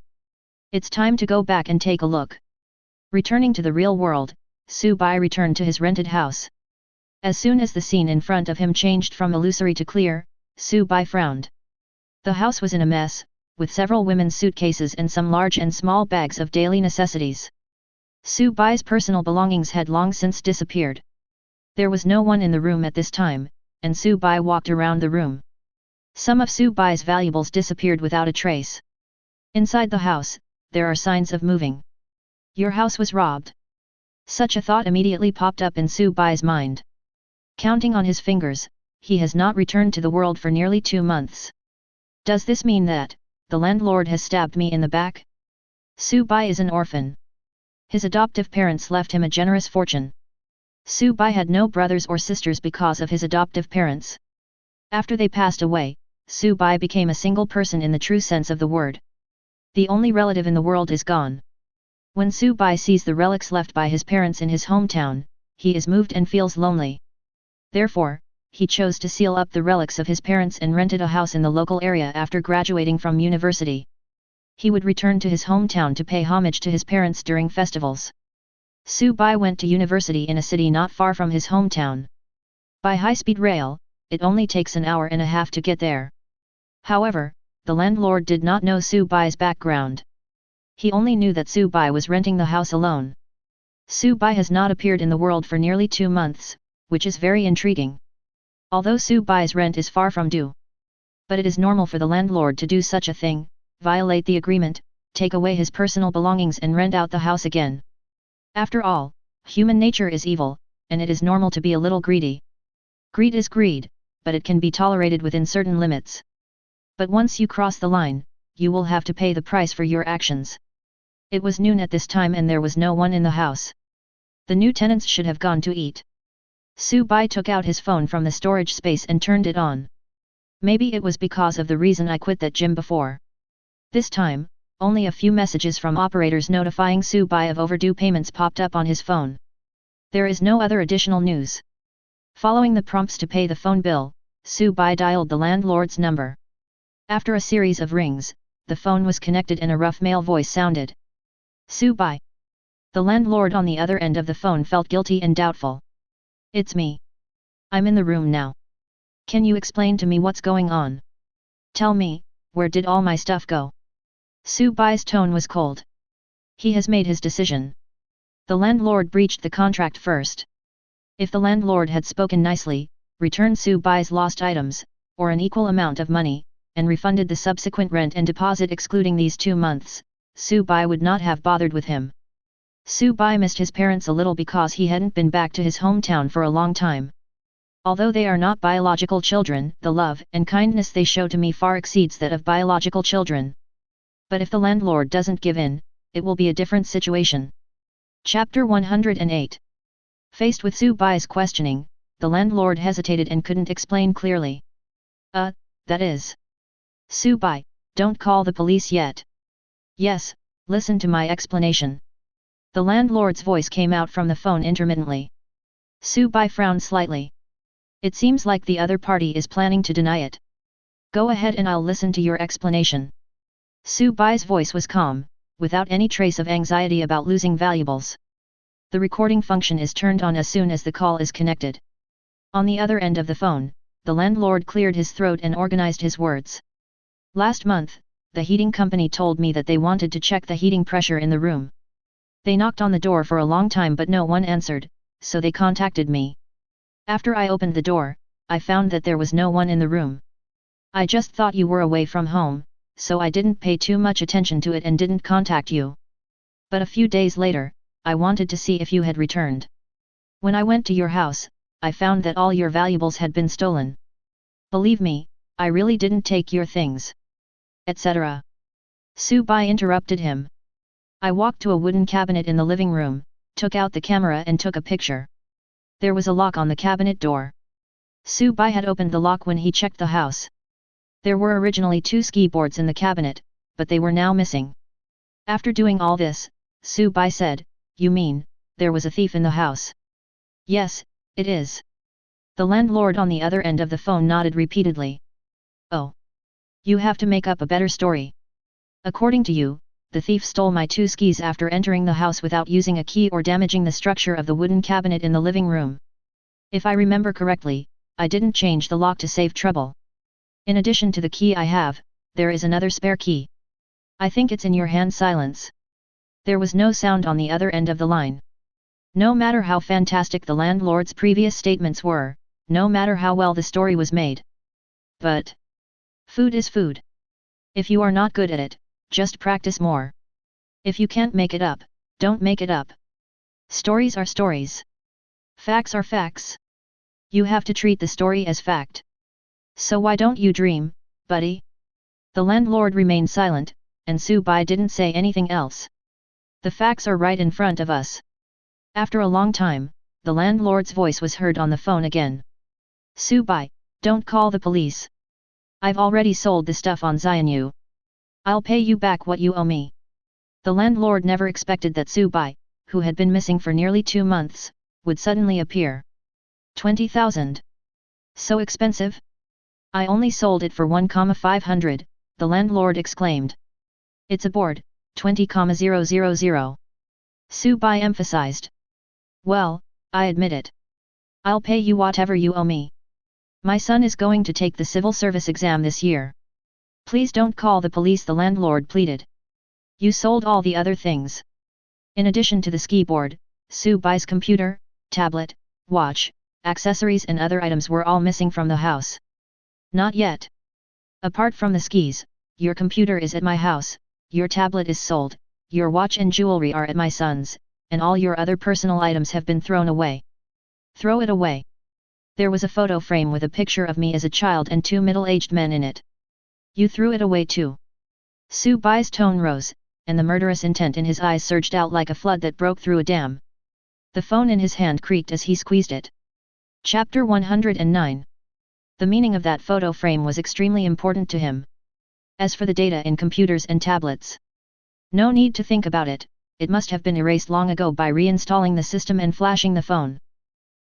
It's time to go back and take a look. Returning to the real world, Su Bai returned to his rented house. As soon as the scene in front of him changed from illusory to clear, Su Bai frowned. The house was in a mess, with several women's suitcases and some large and small bags of daily necessities. Su Bai's personal belongings had long since disappeared. There was no one in the room at this time, and Su Bai walked around the room. Some of Su Bai's valuables disappeared without a trace. Inside the house, there are signs of moving. Your house was robbed. Such a thought immediately popped up in Su Bai's mind. Counting on his fingers, he has not returned to the world for nearly 2 months. Does this mean that the landlord has stabbed me in the back? Su Bai is an orphan. His adoptive parents left him a generous fortune. Su Bai had no brothers or sisters because of his adoptive parents. After they passed away, Su Bai became a single person in the true sense of the word. The only relative in the world is gone. When Su Bai sees the relics left by his parents in his hometown, he is moved and feels lonely. Therefore, he chose to seal up the relics of his parents and rented a house in the local area after graduating from university. He would return to his hometown to pay homage to his parents during festivals. Su Bai went to university in a city not far from his hometown. By high-speed rail, it only takes an hour and a half to get there. However, the landlord did not know Su Bai's background. He only knew that Su Bai was renting the house alone. Su Bai has not appeared in the world for nearly 2 months, which is very intriguing. Although Su Bai's rent is far from due. But it is normal for the landlord to do such a thing, violate the agreement, take away his personal belongings and rent out the house again. After all, human nature is evil, and it is normal to be a little greedy. Greed is greed, but it can be tolerated within certain limits. But once you cross the line, you will have to pay the price for your actions. It was noon at this time and there was no one in the house. The new tenants should have gone to eat. Su Bai took out his phone from the storage space and turned it on. Maybe it was because of the reason I quit that gym before. This time, only a few messages from operators notifying Su Bai of overdue payments popped up on his phone. There is no other additional news. Following the prompts to pay the phone bill, Su Bai dialed the landlord's number. After a series of rings, the phone was connected and a rough male voice sounded. Su Bai. The landlord on the other end of the phone felt guilty and doubtful. It's me. I'm in the room now. Can you explain to me what's going on? Tell me, where did all my stuff go? Su Bai's tone was cold. He has made his decision. The landlord breached the contract first. If the landlord had spoken nicely, returned Su Bai's lost items, or an equal amount of money, and refunded the subsequent rent and deposit excluding these 2 months, Su Bai would not have bothered with him. Su Bai missed his parents a little because he hadn't been back to his hometown for a long time. Although they are not biological children, the love and kindness they show to me far exceeds that of biological children. But if the landlord doesn't give in, it will be a different situation. Chapter 108. Faced with Su Bai's questioning, the landlord hesitated and couldn't explain clearly. That is. Su Bai, don't call the police yet. Yes, listen to my explanation. The landlord's voice came out from the phone intermittently. Su Bai frowned slightly. It seems like the other party is planning to deny it. Go ahead and I'll listen to your explanation. Su Bai's voice was calm, without any trace of anxiety about losing valuables. The recording function is turned on as soon as the call is connected. On the other end of the phone, the landlord cleared his throat and organized his words. Last month, the heating company told me that they wanted to check the heating pressure in the room. They knocked on the door for a long time but no one answered, so they contacted me. After I opened the door, I found that there was no one in the room. I just thought you were away from home, so I didn't pay too much attention to it and didn't contact you. But a few days later, I wanted to see if you had returned. When I went to your house, I found that all your valuables had been stolen. Believe me, I really didn't take your things. Etc. Su Bai interrupted him. I walked to a wooden cabinet in the living room, took out the camera and took a picture. There was a lock on the cabinet door. Su Bai had opened the lock when he checked the house. There were originally 2 ski boards in the cabinet, but they were now missing. After doing all this, Su Bai said, "You mean, there was a thief in the house?" "Yes, it is." The landlord on the other end of the phone nodded repeatedly. "Oh. You have to make up a better story. According to you, the thief stole my 2 skis after entering the house without using a key or damaging the structure of the wooden cabinet in the living room. If I remember correctly, I didn't change the lock to save trouble. In addition to the key I have, there is another spare key. I think it's in your hand." Silence. There was no sound on the other end of the line. No matter how fantastic the landlord's previous statements were, no matter how well the story was made. But food is food. If you are not good at it, just practice more. If you can't make it up, don't make it up. Stories are stories. Facts are facts. You have to treat the story as fact. So why don't you dream, buddy? The landlord remained silent, and Su Bai didn't say anything else. The facts are right in front of us. After a long time, the landlord's voice was heard on the phone again. Su Bai, don't call the police. I've already sold the stuff on Xianyu. I'll pay you back what you owe me. The landlord never expected that Su Bai, who had been missing for nearly 2 months, would suddenly appear. 20,000. So expensive? I only sold it for 1,500, the landlord exclaimed. It's a board, 20,000. Su Bai emphasized. Well, I admit it. I'll pay you whatever you owe me. My son is going to take the civil service exam this year. Please don't call the police, the landlord pleaded. You sold all the other things. In addition to the ski board, Su Bai's computer, tablet, watch, accessories and other items were all missing from the house. Not yet. Apart from the skis, your computer is at my house, your tablet is sold, your watch and jewelry are at my son's, and all your other personal items have been thrown away. Throw it away. There was a photo frame with a picture of me as a child and 2 middle-aged men in it. You threw it away too. Su Bai's tone rose, and the murderous intent in his eyes surged out like a flood that broke through a dam. The phone in his hand creaked as he squeezed it. Chapter 109. The meaning of that photo frame was extremely important to him. As for the data in computers and tablets, no need to think about it, it must have been erased long ago by reinstalling the system and flashing the phone.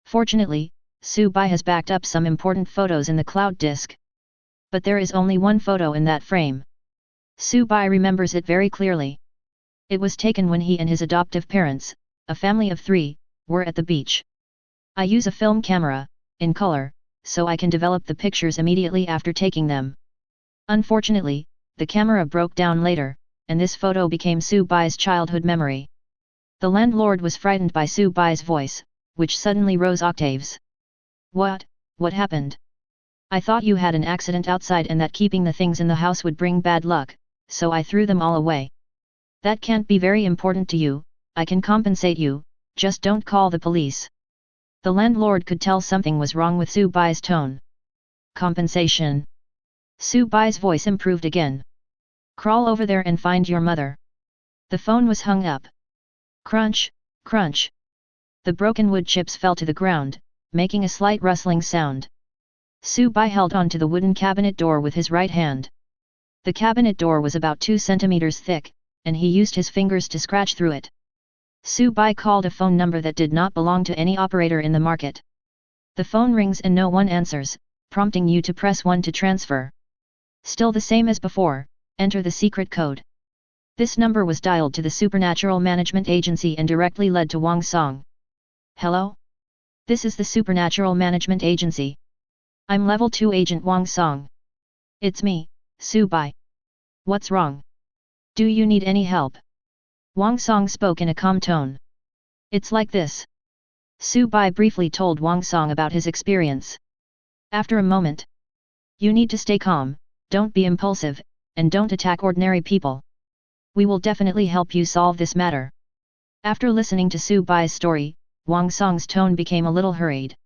Fortunately, Su-bai has backed up some important photos in the cloud disk. But there is only one photo in that frame. Su-bai remembers it very clearly. It was taken when he and his adoptive parents, a family of 3, were at the beach. I use a film camera, in color, so I can develop the pictures immediately after taking them. Unfortunately, the camera broke down later, and this photo became Su-bai's childhood memory. The landlord was frightened by Su-bai's voice, which suddenly rose octaves. What happened? I thought you had an accident outside and that keeping the things in the house would bring bad luck, so I threw them all away. That can't be very important to you, I can compensate you, just don't call the police. The landlord could tell something was wrong with Su-bai's tone. Compensation. Su-bai's voice improved again. Crawl over there and find your mother. The phone was hung up. Crunch, crunch. The broken wood chips fell to the ground, making a slight rustling sound. Su-bai held on to the wooden cabinet door with his right hand. The cabinet door was about 2 centimeters thick, and he used his fingers to scratch through it. Su-bai called a phone number that did not belong to any operator in the market. The phone rings and no one answers, prompting you to press 1 to transfer. Still the same as before, enter the secret code. This number was dialed to the Supernatural Management Agency and directly led to Wang Song. Hello? This is the Supernatural Management Agency. I'm Level 2 Agent Wang Song. It's me, Su-bai. What's wrong? Do you need any help? Wang Song spoke in a calm tone. It's like this. Su-bai briefly told Wang Song about his experience. After a moment. You need to stay calm, don't be impulsive, and don't attack ordinary people. We will definitely help you solve this matter. After listening to Su-bai's story, Wang Song's tone became a little hurried.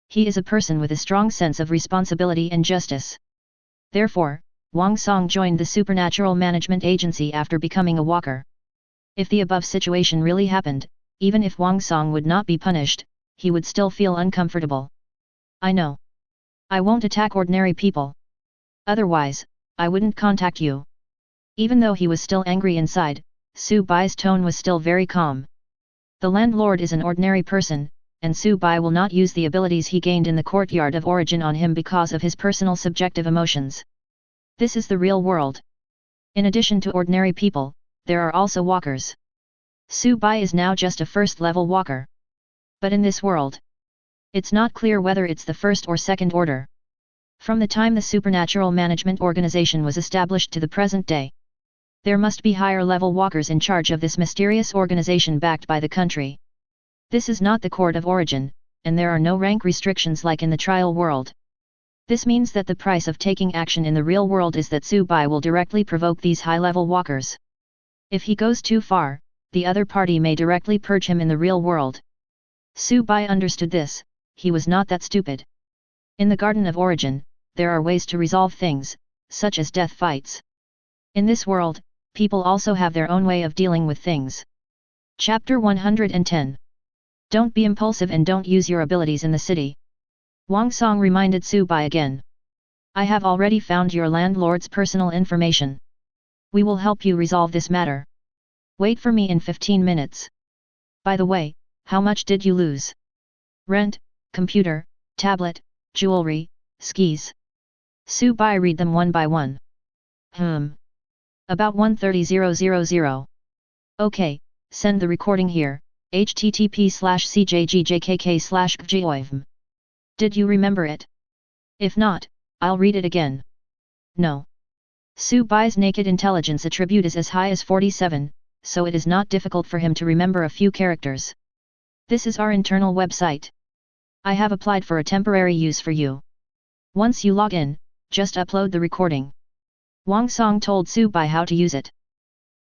He is a person with a strong sense of responsibility and justice. Therefore, Wang Song joined the Supernatural Management Agency after becoming a walker. If the above situation really happened, even if Wang Song would not be punished, he would still feel uncomfortable. I know. I won't attack ordinary people. Otherwise, I wouldn't contact you. Even though he was still angry inside, Su-bai's tone was still very calm. The landlord is an ordinary person, and Su-bai will not use the abilities he gained in the courtyard of origin on him because of his personal subjective emotions. This is the real world. In addition to ordinary people, there are also walkers. Su-bai is now just a first-level walker. But in this world, it's not clear whether it's the first or second order. From the time the Supernatural Management Organization was established to the present day, there must be higher-level walkers in charge of this mysterious organization backed by the country. This is not the court of origin, and there are no rank restrictions like in the trial world. This means that the price of taking action in the real world is that Su-bai will directly provoke these high-level walkers. If he goes too far, the other party may directly purge him in the real world. Su-bai understood this, he was not that stupid. In the Garden of Origin, there are ways to resolve things, such as death fights. In this world, people also have their own way of dealing with things. Chapter 110. Don't be impulsive and don't use your abilities in the city. Wang Song reminded Su-bai again. I have already found your landlord's personal information. We will help you resolve this matter. Wait for me in 15 minutes. By the way, how much did you lose? Rent, computer, tablet, jewelry, skis. Su-bai read them one by one. About 130,000. Okay, send the recording here, http://cjgjkk/gjoivm. Did you remember it? If not, I'll read it again. No. Su-bai's naked intelligence attribute is as high as 47, so it is not difficult for him to remember a few characters. This is our internal website. I have applied for a temporary use for you. Once you log in, just upload the recording. Wang Song told Su-bai how to use it.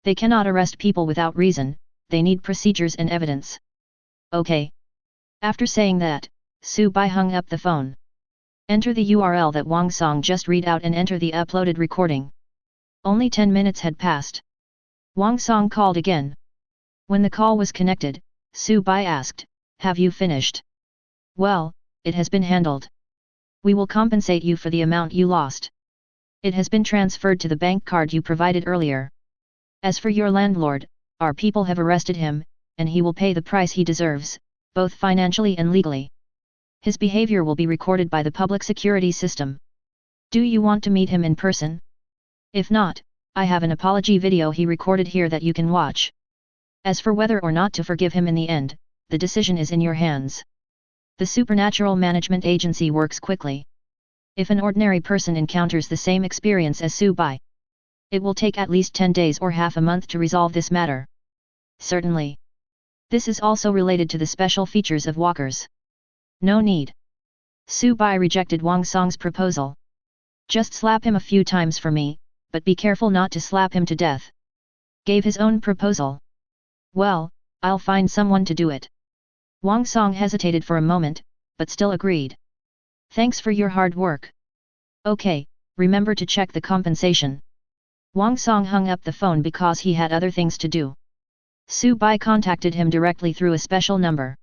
They cannot arrest people without reason, they need procedures and evidence. Okay. After saying that, Su-bai hung up the phone. Enter the URL that Wang Song just read out and enter the uploaded recording. Only 10 minutes had passed. Wang Song called again. When the call was connected, Su-bai asked, have you finished? Well, it has been handled. We will compensate you for the amount you lost. It has been transferred to the bank card you provided earlier. As for your landlord, our people have arrested him, and he will pay the price he deserves, both financially and legally. His behavior will be recorded by the public security system. Do you want to meet him in person? If not, I have an apology video he recorded here that you can watch. As for whether or not to forgive him in the end, the decision is in your hands. The Supernatural Management Agency works quickly. If an ordinary person encounters the same experience as Subai, it will take at least 10 days or half a month to resolve this matter. Certainly. This is also related to the special features of walkers. No need. Subai rejected Wang Song's proposal. Just slap him a few times for me, but be careful not to slap him to death. Gave his own proposal. Well, I'll find someone to do it. Wang Song hesitated for a moment, but still agreed. Thanks for your hard work. Okay, remember to check the compensation. Wang Song hung up the phone because he had other things to do. Subai contacted him directly through a special number.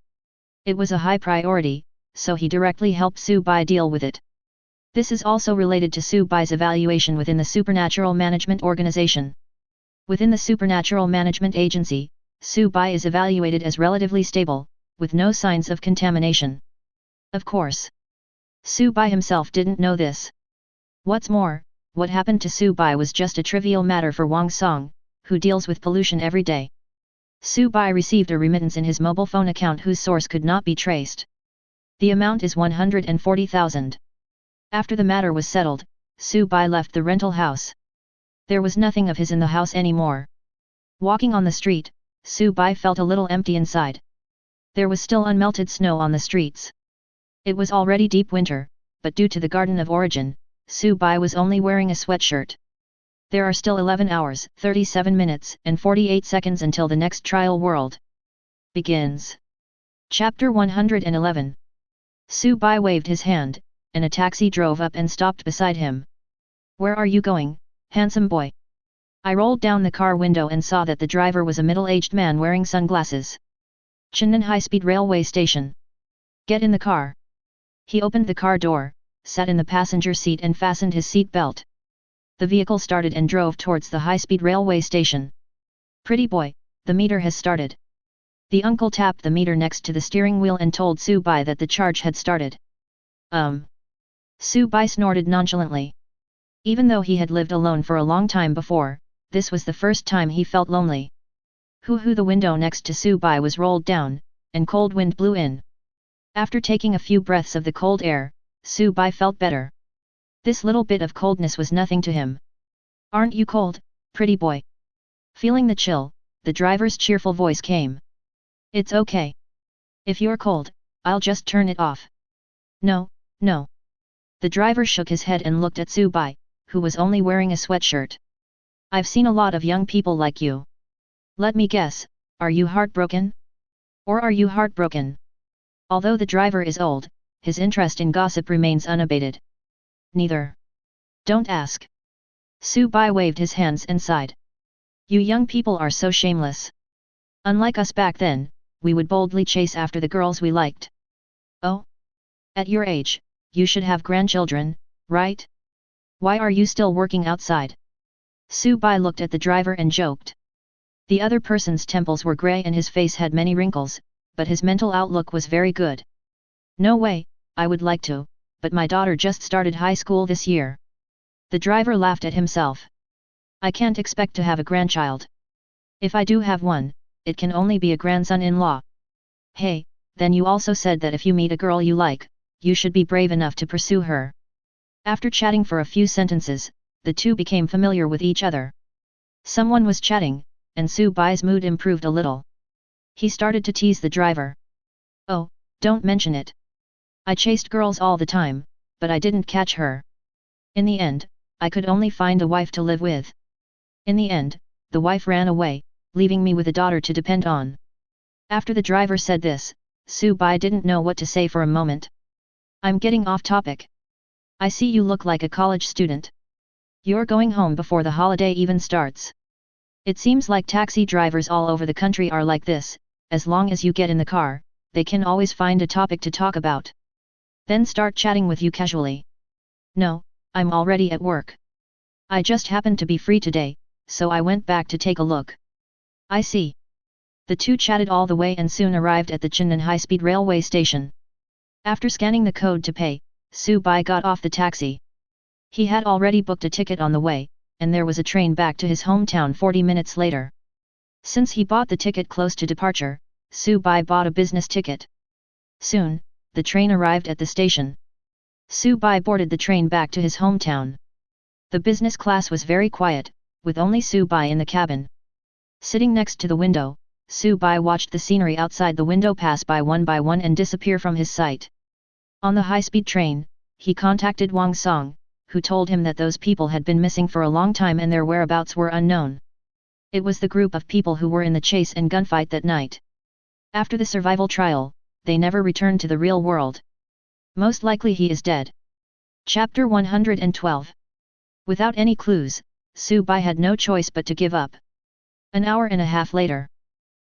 It was a high priority, so he directly helped Subai deal with it. This is also related to Subai's evaluation within the Supernatural Management Organization. Within the Supernatural Management Agency, Subai is evaluated as relatively stable, with no signs of contamination. Of course, Subai himself didn't know this. What's more, what happened to Subai was just a trivial matter for Wang Song, who deals with pollution every day. Subai received a remittance in his mobile phone account whose source could not be traced. The amount is 140,000. After the matter was settled, Subai left the rental house. There was nothing of his in the house anymore. Walking on the street, Subai felt a little empty inside. There was still unmelted snow on the streets. It was already deep winter, but due to the Garden of Origin, Subai was only wearing a sweatshirt. There are still 11 hours, 37 minutes, and 48 seconds until the next trial world begins. Chapter 111. Subai waved his hand, and a taxi drove up and stopped beside him. Where are you going, handsome boy? I rolled down the car window and saw that the driver was a middle-aged man wearing sunglasses. Chennai High-Speed Railway Station. Get in the car. He opened the car door, sat in the passenger seat and fastened his seat belt. The vehicle started and drove towards the high-speed railway station. Pretty boy, the meter has started. The uncle tapped the meter next to the steering wheel and told Subai that the charge had started. Subai snorted nonchalantly. Even though he had lived alone for a long time before, this was the first time he felt lonely. The window next to Subai was rolled down, and cold wind blew in. After taking a few breaths of the cold air, Subai felt better. This little bit of coldness was nothing to him. Aren't you cold, pretty boy? Feeling the chill, the driver's cheerful voice came. It's okay. If you're cold, I'll just turn it off. No, no. The driver shook his head and looked at Subai, who was only wearing a sweatshirt. I've seen a lot of young people like you. Let me guess, are you heartbroken? Or are you heartbroken? Although the driver is old, his interest in gossip remains unabated. Neither. Don't ask. Subai waved his hands and sighed. You young people are so shameless. Unlike us back then, we would boldly chase after the girls we liked. Oh? At your age, you should have grandchildren, right? Why are you still working outside? Subai looked at the driver and joked. The other person's temples were grey and his face had many wrinkles, but his mental outlook was very good. No way, I would like to, but my daughter just started high school this year. The driver laughed at himself. I can't expect to have a grandchild. If I do have one, it can only be a grandson-in-law. Hey, then you also said that if you meet a girl you like, you should be brave enough to pursue her. After chatting for a few sentences, the two became familiar with each other. Someone was chatting, and Subai's mood improved a little. He started to tease the driver. Oh, don't mention it. I chased girls all the time, but I didn't catch her. In the end, I could only find a wife to live with. In the end, the wife ran away, leaving me with a daughter to depend on. After the driver said this, Subai didn't know what to say for a moment. I'm getting off topic. I see you look like a college student. You're going home before the holiday even starts. It seems like taxi drivers all over the country are like this, as long as you get in the car, they can always find a topic to talk about. Then start chatting with you casually. No, I'm already at work. I just happened to be free today, so I went back to take a look. I see. The two chatted all the way and soon arrived at the Chinnan high-speed railway station. After scanning the code to pay, Su Bai got off the taxi. He had already booked a ticket on the way, and there was a train back to his hometown 40 minutes later. Since he bought the ticket close to departure, Su Bai bought a business ticket. Soon, the train arrived at the station. Su Bai boarded the train back to his hometown. The business class was very quiet, with only Su Bai in the cabin. Sitting next to the window, Su Bai watched the scenery outside the window pass by one and disappear from his sight. On the high-speed train, he contacted Wang Song, who told him that those people had been missing for a long time and their whereabouts were unknown. It was the group of people who were in the chase and gunfight that night. After the survival trial, they never returned to the real world. Most likely he is dead. Chapter 112. Without any clues, Su Bai had no choice but to give up. An hour and a half later,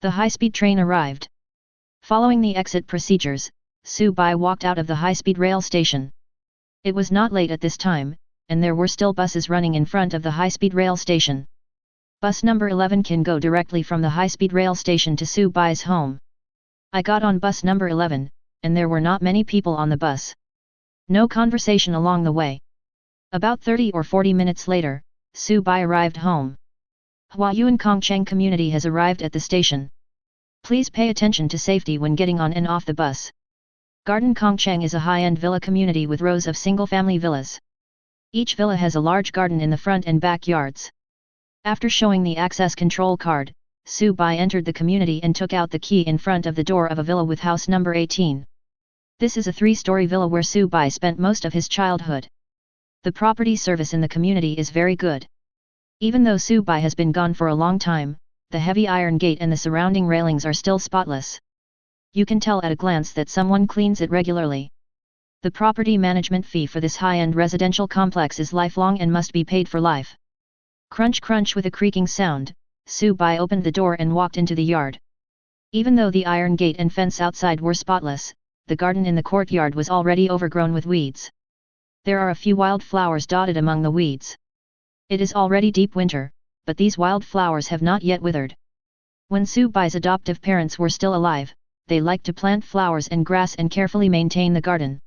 the high-speed train arrived. Following the exit procedures, Su Bai walked out of the high-speed rail station. It was not late at this time, and there were still buses running in front of the high-speed rail station. Bus number 11 can go directly from the high-speed rail station to Su Bai's home. I got on bus number 11, and there were not many people on the bus. No conversation along the way. About 30 or 40 minutes later, Su Bai arrived home. Huayuan Kongcheng community has arrived at the station. Please pay attention to safety when getting on and off the bus. Garden Kongcheng is a high-end villa community with rows of single-family villas. Each villa has a large garden in the front and backyards. After showing the access control card, Su Bai entered the community and took out the key in front of the door of a villa with house number 18. This is a 3-story villa where Su Bai spent most of his childhood. The property service in the community is very good. Even though Su Bai has been gone for a long time, the heavy iron gate and the surrounding railings are still spotless. You can tell at a glance that someone cleans it regularly. The property management fee for this high-end residential complex is lifelong and must be paid for life. Crunch crunch with a creaking sound, Su Bai opened the door and walked into the yard. Even though the iron gate and fence outside were spotless, the garden in the courtyard was already overgrown with weeds. There are a few wild flowers dotted among the weeds. It is already deep winter, but these wild flowers have not yet withered. When Su Bai's adoptive parents were still alive, they liked to plant flowers and grass and carefully maintain the garden.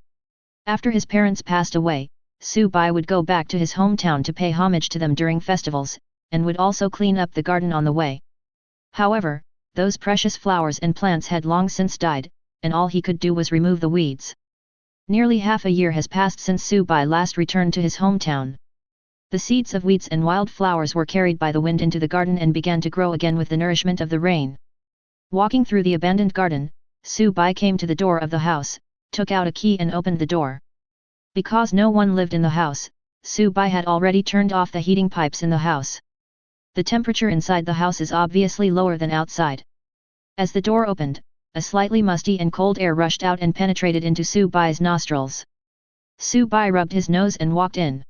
After his parents passed away, Su Bai would go back to his hometown to pay homage to them during festivals, and would also clean up the garden on the way. However, those precious flowers and plants had long since died, and all he could do was remove the weeds. Nearly half a year has passed since Su Bai last returned to his hometown. The seeds of weeds and wild flowers were carried by the wind into the garden and began to grow again with the nourishment of the rain. Walking through the abandoned garden, Su Bai came to the door of the house, took out a key and opened the door. Because no one lived in the house, Su Bai had already turned off the heating pipes in the house. The temperature inside the house is obviously lower than outside. As the door opened, a slightly musty and cold air rushed out and penetrated into Su Bai's nostrils. Su Bai rubbed his nose and walked in.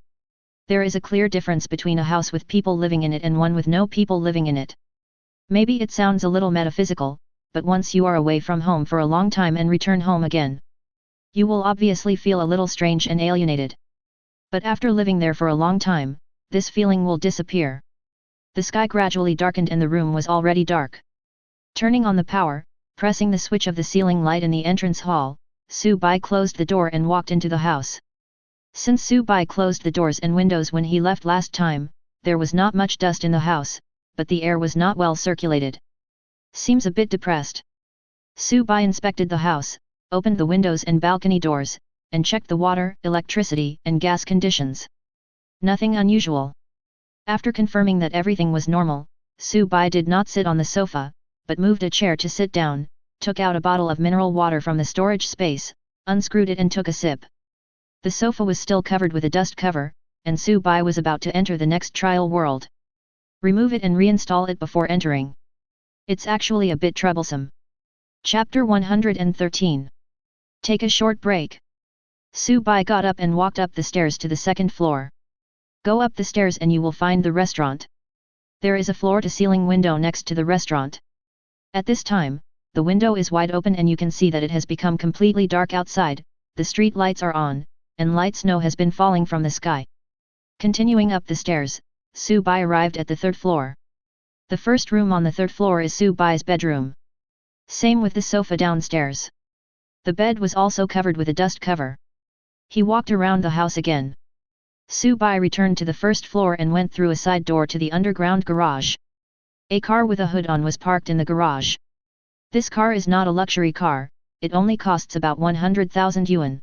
There is a clear difference between a house with people living in it and one with no people living in it. Maybe it sounds a little metaphysical, but once you are away from home for a long time and return home again, you will obviously feel a little strange and alienated. But after living there for a long time, this feeling will disappear. The sky gradually darkened and the room was already dark. Turning on the power, pressing the switch of the ceiling light in the entrance hall, Su Bai closed the door and walked into the house. Since Su Bai closed the doors and windows when he left last time, there was not much dust in the house, but the air was not well circulated. Seems a bit depressed. Su Bai inspected the house, opened the windows and balcony doors, and checked the water, electricity and gas conditions. Nothing unusual. After confirming that everything was normal, Su Bai did not sit on the sofa, but moved a chair to sit down, took out a bottle of mineral water from the storage space, unscrewed it and took a sip. The sofa was still covered with a dust cover, and Su Bai was about to enter the next trial world. Remove it and reinstall it before entering. It's actually a bit troublesome. Chapter 113. Take a short break. Su Bai got up and walked up the stairs to the second floor. Go up the stairs and you will find the restaurant. There is a floor-to-ceiling window next to the restaurant. At this time, the window is wide open and you can see that it has become completely dark outside. the street lights are on, and light snow has been falling from the sky. Continuing up the stairs, Su Bai arrived at the third floor. The first room on the third floor is Su Bai's bedroom. Same with the sofa downstairs. The bed was also covered with a dust cover. He walked around the house again. Su Bai returned to the first floor and went through a side door to the underground garage. A car with a hood on was parked in the garage. This car is not a luxury car, it only costs about 100,000 yuan.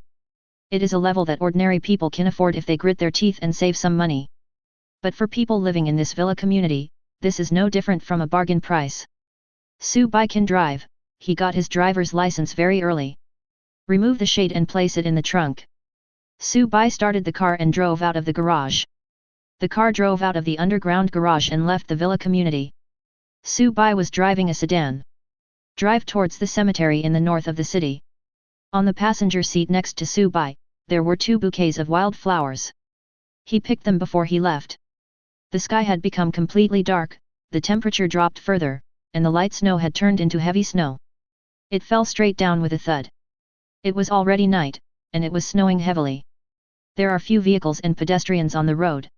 It is a level that ordinary people can afford if they grit their teeth and save some money. But for people living in this villa community, this is no different from a bargain price. Su Bai can drive, he got his driver's license very early. Remove the shade and place it in the trunk. Su Bai started the car and drove out of the garage. The car drove out of the underground garage and left the villa community. Su Bai was driving a sedan. Drive towards the cemetery in the north of the city. On the passenger seat next to Su Bai, there were 2 bouquets of wild flowers. He picked them before he left. The sky had become completely dark, the temperature dropped further, and the light snow had turned into heavy snow. It fell straight down with a thud. It was already night, and it was snowing heavily. There are few vehicles and pedestrians on the road.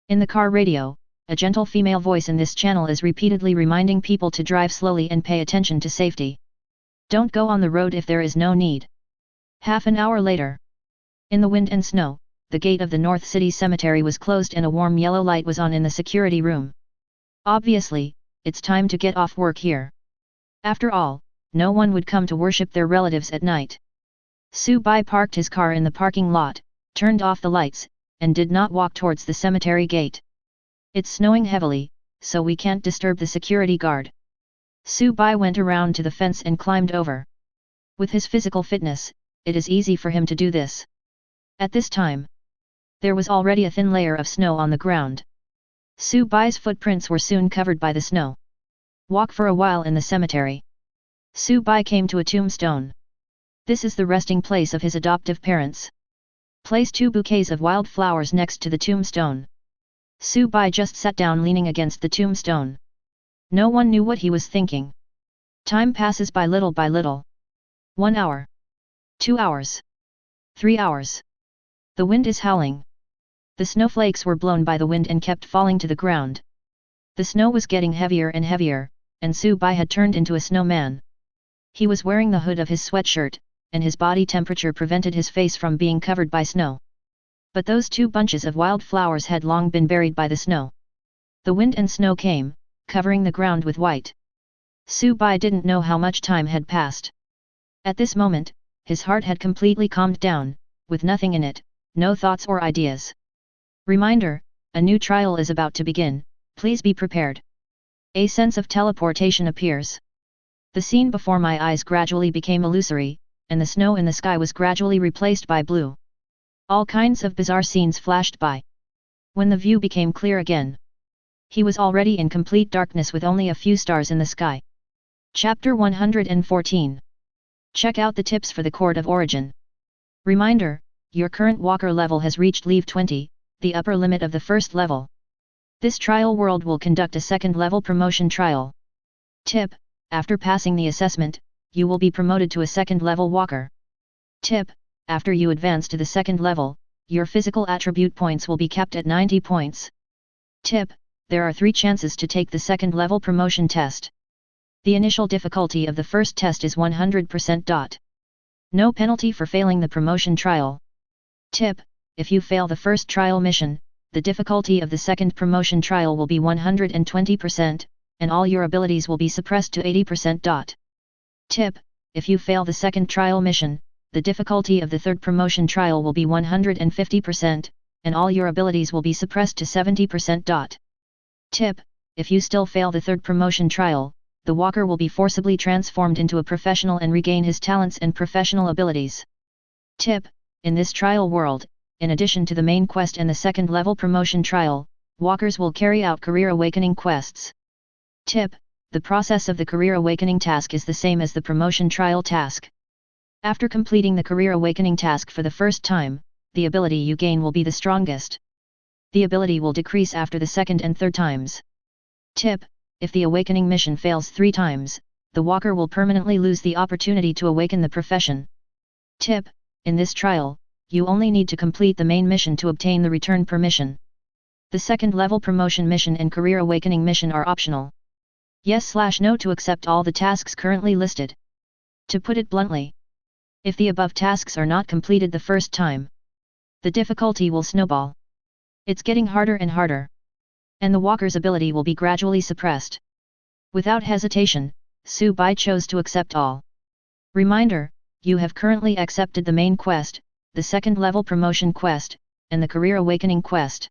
In the car radio, a gentle female voice in this channel is repeatedly reminding people to drive slowly and pay attention to safety. Don't go on the road if there is no need. Half an hour later. In the wind and snow, the gate of the North City Cemetery was closed and a warm yellow light was on in the security room. Obviously, it's time to get off work here. After all, no one would come to worship their relatives at night. Su Bai parked his car in the parking lot, turned off the lights, and did not walk towards the cemetery gate. It's snowing heavily, so we can't disturb the security guard. Su Bai went around to the fence and climbed over. With his physical fitness, it is easy for him to do this. At this time, there was already a thin layer of snow on the ground. Su Bai's footprints were soon covered by the snow. Walk for a while in the cemetery. Su Bai came to a tombstone. This is the resting place of his adoptive parents. Place 2 bouquets of wild flowers next to the tombstone. Su Bai just sat down leaning against the tombstone. No one knew what he was thinking. Time passes by little. 1 hour. 2 hours. 3 hours. The wind is howling. The snowflakes were blown by the wind and kept falling to the ground. The snow was getting heavier and heavier, and Su Bai had turned into a snowman. He was wearing the hood of his sweatshirt, and his body temperature prevented his face from being covered by snow. But those 2 bunches of wild flowers had long been buried by the snow. The wind and snow came, covering the ground with white. Su Bai didn't know how much time had passed. At this moment, his heart had completely calmed down, with nothing in it, no thoughts or ideas. Reminder, a new trial is about to begin, please be prepared. A sense of teleportation appears. The scene before my eyes gradually became illusory, and the snow in the sky was gradually replaced by blue. All kinds of bizarre scenes flashed by. When the view became clear again, he was already in complete darkness with only a few stars in the sky. Chapter 114. Check out the tips for the Court of Origin. Reminder, your current walker level has reached Level 20, the upper limit of the first level. This trial world will conduct a second level promotion trial. Tip, after passing the assessment, you will be promoted to a second level walker. Tip, after you advance to the second level, your physical attribute points will be capped at 90 points. Tip, there are 3 chances to take the second level promotion test. The initial difficulty of the first test is 100%. No penalty for failing the promotion trial. Tip, if you fail the first trial mission, the difficulty of the second promotion trial will be 120%, and all your abilities will be suppressed to 80%. Tip, if you fail the second trial mission, the difficulty of the third promotion trial will be 150%, and all your abilities will be suppressed to 70%. Tip, if you still fail the third promotion trial, the walker will be forcibly transformed into a professional and regain his talents and professional abilities. Tip, in this trial world, in addition to the main quest and the second level promotion trial, walkers will carry out career awakening quests. Tip, the process of the career awakening task is the same as the promotion trial task. After completing the career awakening task for the first time, the ability you gain will be the strongest. The ability will decrease after the second and third times. Tip, if the awakening mission fails 3 times, the walker will permanently lose the opportunity to awaken the profession. Tip, in this trial, you only need to complete the main mission to obtain the return permission. The second level promotion mission and career awakening mission are optional. Yes/no to accept all the tasks currently listed. To put it bluntly, if the above tasks are not completed the first time, the difficulty will snowball. It's getting harder and harder, and the walker's ability will be gradually suppressed. Without hesitation, Su-bai chose to accept all. Reminder, you have currently accepted the main quest, the second level promotion quest, and the career awakening quest.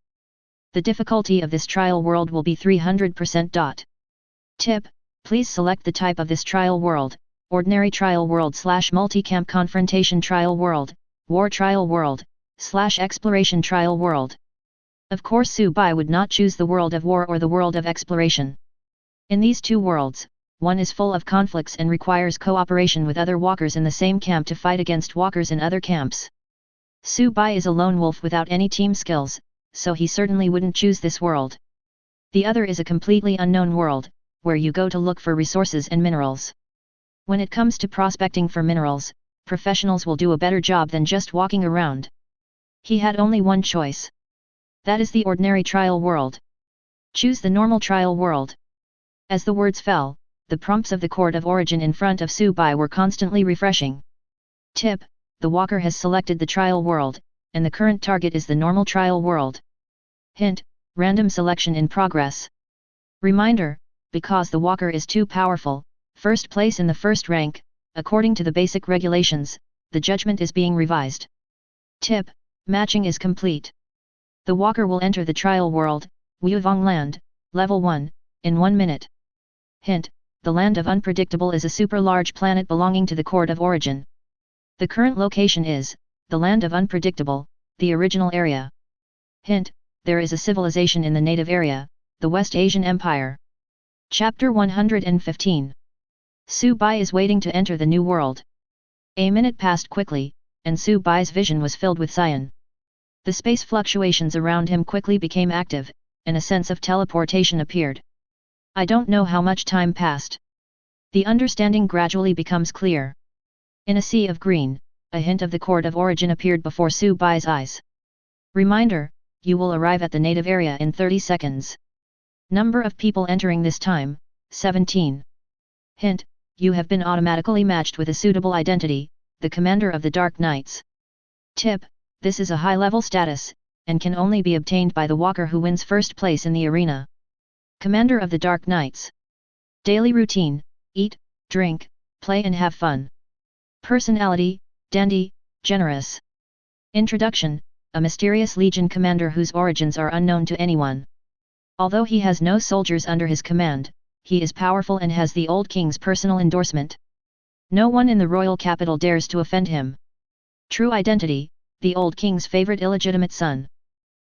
The difficulty of this trial world will be 300%. Tip: please select the type of this trial world: ordinary trial world / multi-camp confrontation trial world, war trial world, / exploration trial world. Of course, Su-bai would not choose the world of war or the world of exploration. In these two worlds, one is full of conflicts and requires cooperation with other walkers in the same camp to fight against walkers in other camps. Su-bai is a lone wolf without any team skills, so he certainly wouldn't choose this world. The other is a completely unknown world, where you go to look for resources and minerals. When it comes to prospecting for minerals, professionals will do a better job than just walking around. He had only one choice. That is the ordinary trial world. Choose the normal trial world. As the words fell, the prompts of the court of origin in front of Su-bai were constantly refreshing. Tip: the walker has selected the trial world, and the current target is the normal trial world. Hint: random selection in progress. Reminder: because the walker is too powerful, first place in the first rank, according to the basic regulations, the judgment is being revised. Tip: matching is complete. The walker will enter the trial world, Wuvong Land, level 1, in 1 minute. Hint: the Land of Unpredictable is a super-large planet belonging to the Court of Origin. The current location is, the Land of Unpredictable, the original area. Hint: there is a civilization in the native area, the West Asian Empire. Chapter 115. Su-bai is waiting to enter the new world. A minute passed quickly, and Su-bai's vision was filled with cyan. The space fluctuations around him quickly became active, and a sense of teleportation appeared. I don't know how much time passed. The understanding gradually becomes clear. In a sea of green, a hint of the Court of Origin appeared before Su-bai's eyes. Reminder: you will arrive at the native area in 30 seconds. Number of people entering this time, 17. Hint: you have been automatically matched with a suitable identity, the Commander of the Dark Knights. Tip: this is a high-level status, and can only be obtained by the walker who wins first place in the arena. Commander of the Dark Knights. Daily routine: eat, drink, play and have fun. Personality: dandy, generous. Introduction: a mysterious legion commander whose origins are unknown to anyone. Although he has no soldiers under his command, he is powerful and has the old king's personal endorsement. No one in the royal capital dares to offend him. True identity: the old king's favorite illegitimate son.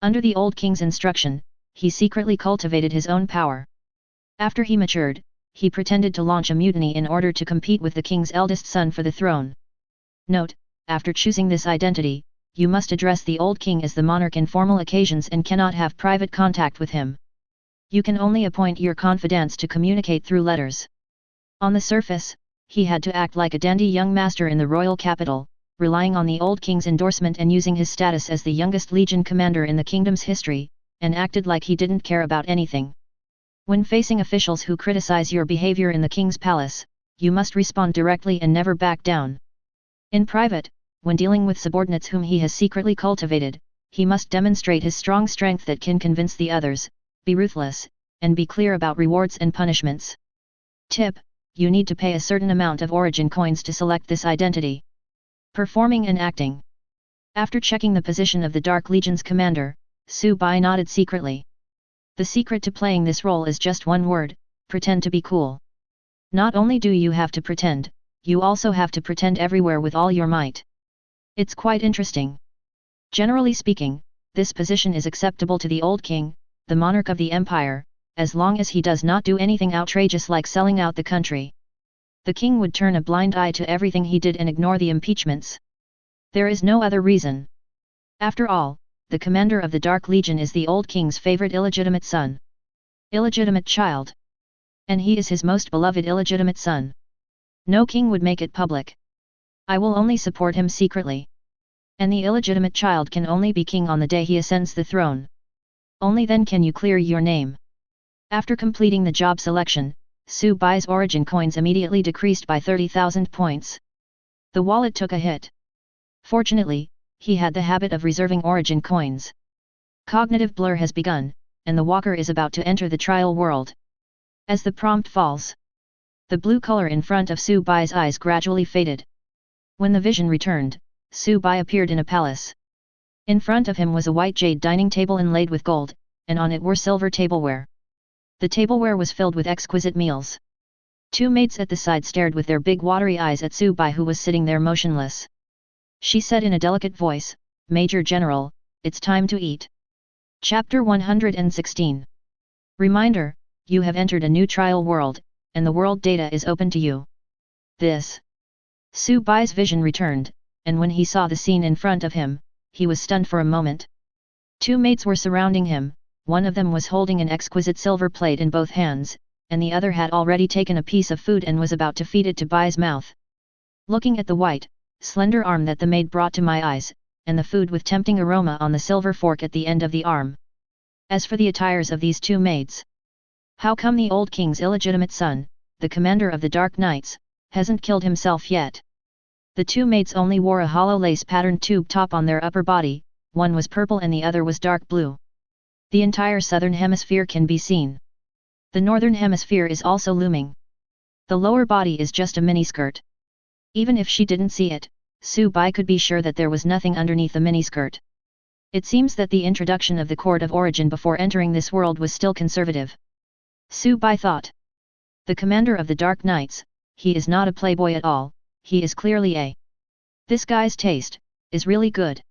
Under the old king's instruction, he secretly cultivated his own power. After he matured, he pretended to launch a mutiny in order to compete with the king's eldest son for the throne. Note: after choosing this identity, you must address the old king as the monarch in formal occasions and cannot have private contact with him. You can only appoint your confidants to communicate through letters. On the surface, he had to act like a dandy young master in the royal capital, relying on the old king's endorsement and using his status as the youngest legion commander in the kingdom's history, and acted like he didn't care about anything. When facing officials who criticize your behavior in the king's palace, you must respond directly and never back down. In private, when dealing with subordinates whom he has secretly cultivated, he must demonstrate his strong strength that can convince the others, be ruthless, and be clear about rewards and punishments. Tip: you need to pay a certain amount of origin coins to select this identity. Performing and acting. After checking the position of the Dark Legion's commander, Su-bai nodded secretly. The secret to playing this role is just one word: pretend to be cool. Not only do you have to pretend, you also have to pretend everywhere with all your might. It's quite interesting. Generally speaking, this position is acceptable to the old king, the monarch of the empire, as long as he does not do anything outrageous like selling out the country. The king would turn a blind eye to everything he did and ignore the impeachments. There is no other reason. After all, the commander of the Dark Legion is the old king's favorite illegitimate son. Illegitimate child. And he is his most beloved illegitimate son. No king would make it public. I will only support him secretly. And the illegitimate child can only be king on the day he ascends the throne. Only then can you clear your name. After completing the job selection, Su Bai's origin coins immediately decreased by 30,000 points. The wallet took a hit. Fortunately, he had the habit of reserving origin coins. Cognitive blur has begun, and the walker is about to enter the trial world. As the prompt falls, the blue color in front of Su Bai's eyes gradually faded. When the vision returned, Su Bai appeared in a palace. In front of him was a white jade dining table inlaid with gold, and on it were silver tableware. The tableware was filled with exquisite meals. Two maids at the side stared with their big watery eyes at Su Bai, who was sitting there motionless. She said in a delicate voice, "Major General, it's time to eat." Chapter 116. Reminder, you have entered a new trial world, and the world data is open to you. This. Su Bai's vision returned, and when he saw the scene in front of him, he was stunned for a moment. Two maids were surrounding him, one of them was holding an exquisite silver plate in both hands, and the other had already taken a piece of food and was about to feed it to Bai's mouth. Looking at the white, slender arm that the maid brought to my eyes, and the food with tempting aroma on the silver fork at the end of the arm. As for the attires of these two maids, how come the old king's illegitimate son, the commander of the Dark Knights, hasn't killed himself yet? The two maids only wore a hollow lace-patterned tube top on their upper body, one was purple and the other was dark blue. The entire southern hemisphere can be seen. The northern hemisphere is also looming. The lower body is just a miniskirt. Even if she didn't see it, Su Bai could be sure that there was nothing underneath the miniskirt. It seems that the introduction of the court of origin before entering this world was still conservative. Su Bai thought. The commander of the Dark Knights, he is not a playboy at all, he is clearly a. This guy's taste is really good.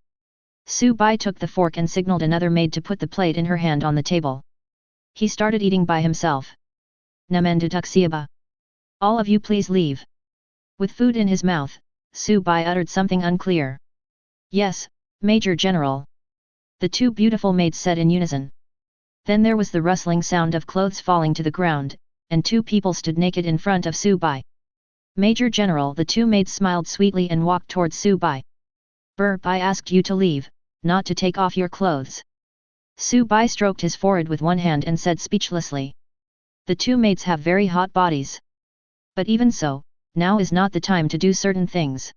Su Bai took the fork and signaled another maid to put the plate in her hand on the table. He started eating by himself. Namandutuxiaba. All of you please leave. With food in his mouth, Su Bai uttered something unclear. Yes, Major General. The two beautiful maids said in unison. Then there was the rustling sound of clothes falling to the ground, and two people stood naked in front of Su Bai. Major General, the two maids smiled sweetly and walked towards Su Bai. I asked you to leave, not to take off your clothes. Su Bai stroked his forehead with one hand and said speechlessly. The two maids have very hot bodies. But even so, now is not the time to do certain things.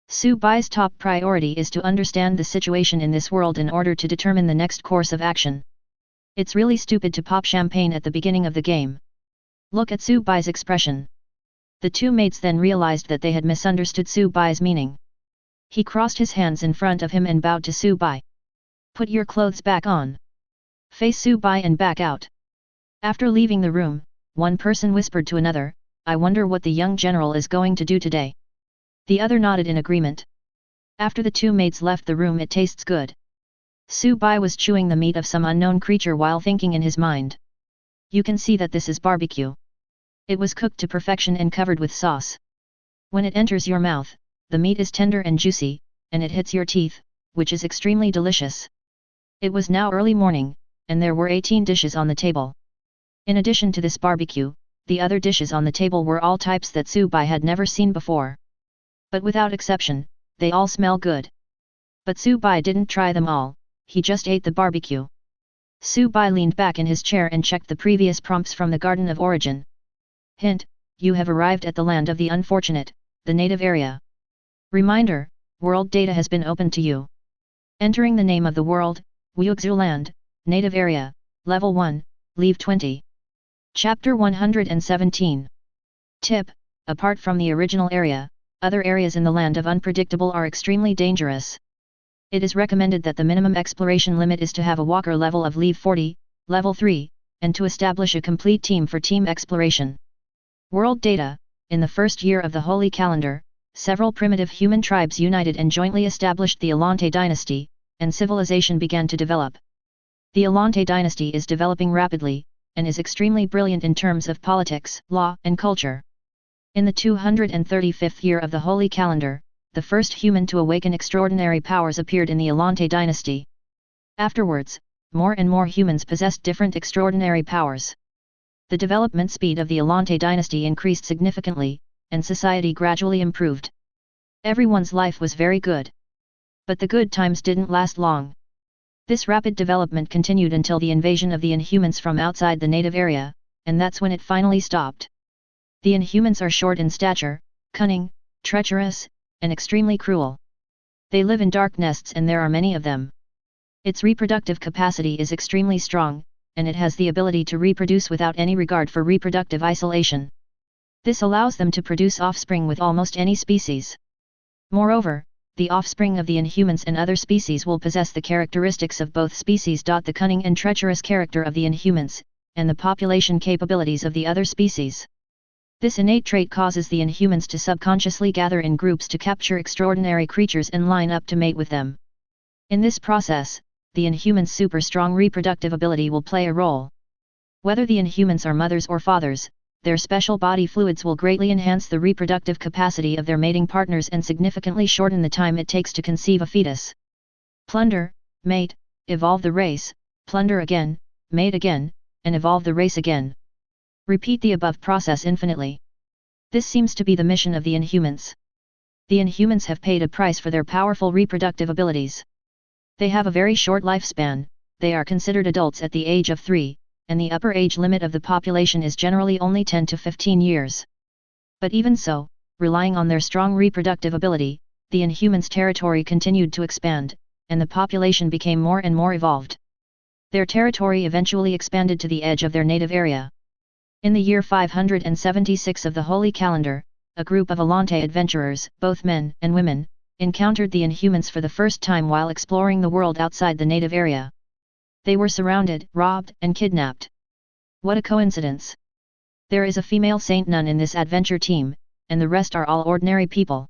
Su Bai's top priority is to understand the situation in this world in order to determine the next course of action. It's really stupid to pop champagne at the beginning of the game. Look at Su Bai's expression. The two maids then realized that they had misunderstood Su Bai's meaning. He crossed his hands in front of him and bowed to Su Bai. Put your clothes back on. Face Su Bai and back out. After leaving the room, one person whispered to another, I wonder what the young general is going to do today. The other nodded in agreement. After the two maids left the room, it tastes good. Su Bai was chewing the meat of some unknown creature while thinking in his mind. You can see that this is barbecue. It was cooked to perfection and covered with sauce. When it enters your mouth, the meat is tender and juicy, and it hits your teeth, which is extremely delicious. It was now early morning, and there were 18 dishes on the table. In addition to this barbecue, the other dishes on the table were all types that Su Bai had never seen before. But without exception, they all smell good. But Su Bai didn't try them all, he just ate the barbecue. Su Bai leaned back in his chair and checked the previous prompts from the Garden of Origin. Hint, you have arrived at the land of the unfortunate, the native area. Reminder, world data has been opened to you. Entering the name of the world, Wuxu Land, native area, level 1, leave 20. Chapter 117. Tip, apart from the original area, other areas in the land of unpredictable are extremely dangerous. It is recommended that the minimum exploration limit is to have a walker level of leave 40, level 3, and to establish a complete team for team exploration. World data, in the first year of the Holy Calendar, several primitive human tribes united and jointly established the Alante dynasty, and civilization began to develop. The Alante dynasty is developing rapidly, and is extremely brilliant in terms of politics, law, and culture. In the 235th year of the Holy Calendar, the first human to awaken extraordinary powers appeared in the Alante dynasty. Afterwards, more and more humans possessed different extraordinary powers. The development speed of the Alante dynasty increased significantly, and society gradually improved. Everyone's life was very good. But the good times didn't last long. This rapid development continued until the invasion of the Inhumans from outside the native area, and that's when it finally stopped. The Inhumans are short in stature, cunning, treacherous, and extremely cruel. They live in dark nests and there are many of them. Its reproductive capacity is extremely strong, and it has the ability to reproduce without any regard for reproductive isolation. This allows them to produce offspring with almost any species. Moreover, the offspring of the Inhumans and other species will possess the characteristics of both species. The cunning and treacherous character of the Inhumans, and the population capabilities of the other species. This innate trait causes the Inhumans to subconsciously gather in groups to capture extraordinary creatures and line up to mate with them. In this process, the Inhumans' super strong reproductive ability will play a role. Whether the Inhumans are mothers or fathers, their special body fluids will greatly enhance the reproductive capacity of their mating partners and significantly shorten the time it takes to conceive a fetus. Plunder, mate, evolve the race, plunder again, mate again, and evolve the race again. Repeat the above process infinitely. This seems to be the mission of the Inhumans. The Inhumans have paid a price for their powerful reproductive abilities. They have a very short lifespan, they are considered adults at the age of 3, and the upper age limit of the population is generally only 10 to 15 years. But even so, relying on their strong reproductive ability, the Inhumans' territory continued to expand, and the population became more and more evolved. Their territory eventually expanded to the edge of their native area. In the year 576 of the Holy Calendar, a group of Alante adventurers, both men and women, encountered the Inhumans for the first time while exploring the world outside the native area. They were surrounded, robbed, and kidnapped. What a coincidence! There is a female saint nun in this adventure team, and the rest are all ordinary people.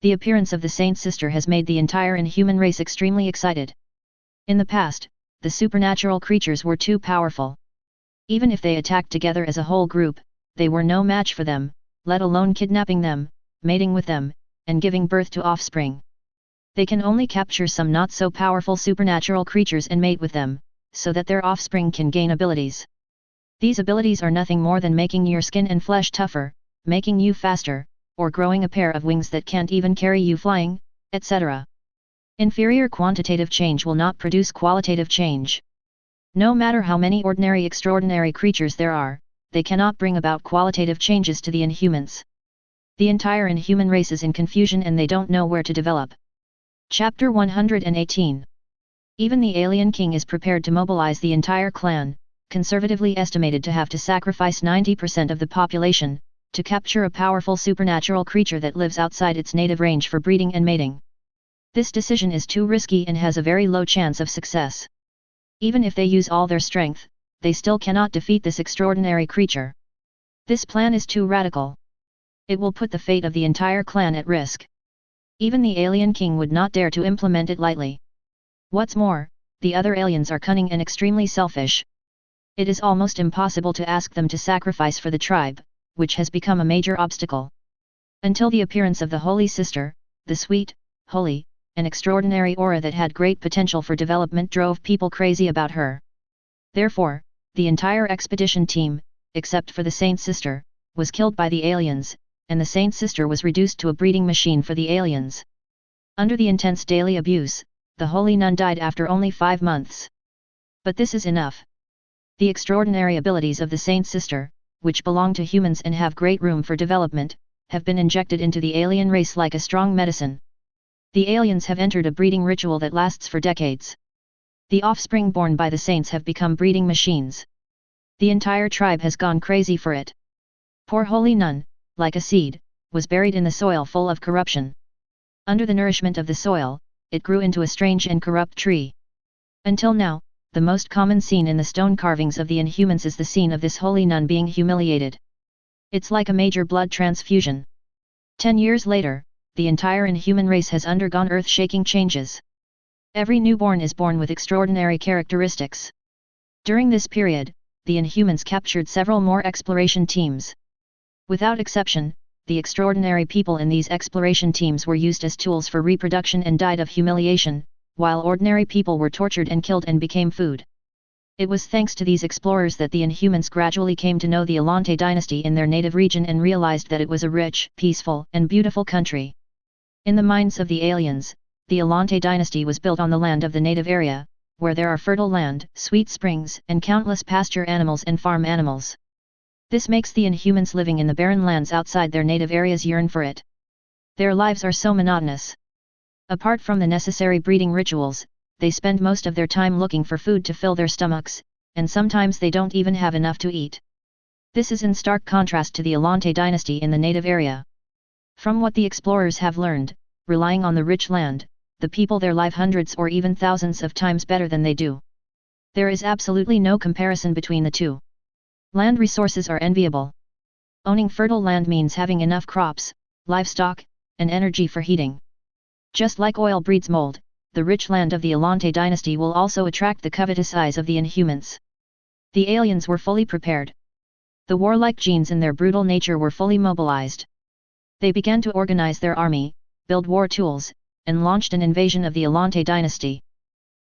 The appearance of the saint sister has made the entire Inhuman race extremely excited. In the past, the supernatural creatures were too powerful. Even if they attacked together as a whole group, they were no match for them, let alone kidnapping them, mating with them, and giving birth to offspring. They can only capture some not so powerful supernatural creatures and mate with them, so that their offspring can gain abilities. These abilities are nothing more than making your skin and flesh tougher, making you faster, or growing a pair of wings that can't even carry you flying, etc. Inferior quantitative change will not produce qualitative change. No matter how many ordinary extraordinary creatures there are, they cannot bring about qualitative changes to the Inhumans. The entire Inhuman race is in confusion and they don't know where to develop. Chapter 118. Even the Alien King is prepared to mobilize the entire clan, conservatively estimated to have to sacrifice 90% of the population, to capture a powerful supernatural creature that lives outside its native range for breeding and mating. This decision is too risky and has a very low chance of success. Even if they use all their strength, they still cannot defeat this extraordinary creature. This plan is too radical. It will put the fate of the entire clan at risk. Even the Alien King would not dare to implement it lightly. What's more, the other aliens are cunning and extremely selfish. It is almost impossible to ask them to sacrifice for the tribe, which has become a major obstacle. Until the appearance of the Holy Sister, the sweet, holy, and extraordinary aura that had great potential for development drove people crazy about her. Therefore, the entire expedition team, except for the Saint Sister, was killed by the aliens, and the Saint Sister was reduced to a breeding machine for the aliens. Under the intense daily abuse, the Holy Nun died after only 5 months. But this is enough. The extraordinary abilities of the Saint Sister, which belong to humans and have great room for development, have been injected into the alien race like a strong medicine. The aliens have entered a breeding ritual that lasts for decades. The offspring born by the saints have become breeding machines. The entire tribe has gone crazy for it. Poor Holy Nun, like a seed, was buried in the soil full of corruption. Under the nourishment of the soil, it grew into a strange and corrupt tree. Until now, the most common scene in the stone carvings of the Inhumans is the scene of this Holy Nun being humiliated. It's like a major blood transfusion. 10 years later, the entire Inhuman race has undergone earth-shaking changes. Every newborn is born with extraordinary characteristics. During this period, the Inhumans captured several more exploration teams. Without exception, the extraordinary people in these exploration teams were used as tools for reproduction and died of humiliation, while ordinary people were tortured and killed and became food. It was thanks to these explorers that the Inhumans gradually came to know the Alante dynasty in their native region and realized that it was a rich, peaceful, and beautiful country. In the minds of the aliens, the Alante dynasty was built on the land of the native area, where there are fertile land, sweet springs, and countless pasture animals and farm animals. This makes the Inhumans living in the barren lands outside their native areas yearn for it. Their lives are so monotonous. Apart from the necessary breeding rituals, they spend most of their time looking for food to fill their stomachs, and sometimes they don't even have enough to eat. This is in stark contrast to the Alante dynasty in the native area. From what the explorers have learned, relying on the rich land, the people there live hundreds or even thousands of times better than they do. There is absolutely no comparison between the two. Land resources are enviable. Owning fertile land means having enough crops, livestock, and energy for heating. Just like oil breeds mold, the rich land of the Alante dynasty will also attract the covetous eyes of the Inhumans. The aliens were fully prepared. The warlike genes in their brutal nature were fully mobilized. They began to organize their army, build war tools, and launched an invasion of the Alante dynasty.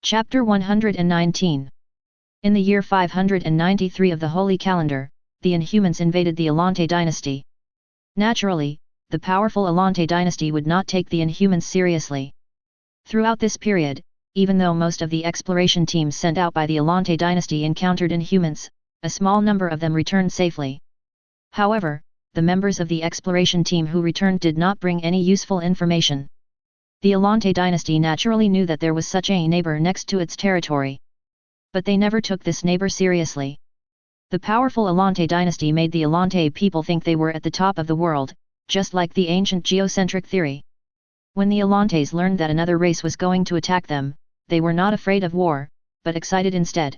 Chapter 119. In the year 593 of the Holy Calendar, the Inhumans invaded the Alante dynasty. Naturally, the powerful Alante dynasty would not take the Inhumans seriously. Throughout this period, even though most of the exploration teams sent out by the Alante dynasty encountered Inhumans, a small number of them returned safely. However, the members of the exploration team who returned did not bring any useful information. The Alante dynasty naturally knew that there was such a neighbor next to its territory. But they never took this neighbor seriously. The powerful Alante dynasty made the Alante people think they were at the top of the world, just like the ancient geocentric theory. When the Alantes learned that another race was going to attack them, they were not afraid of war, but excited instead.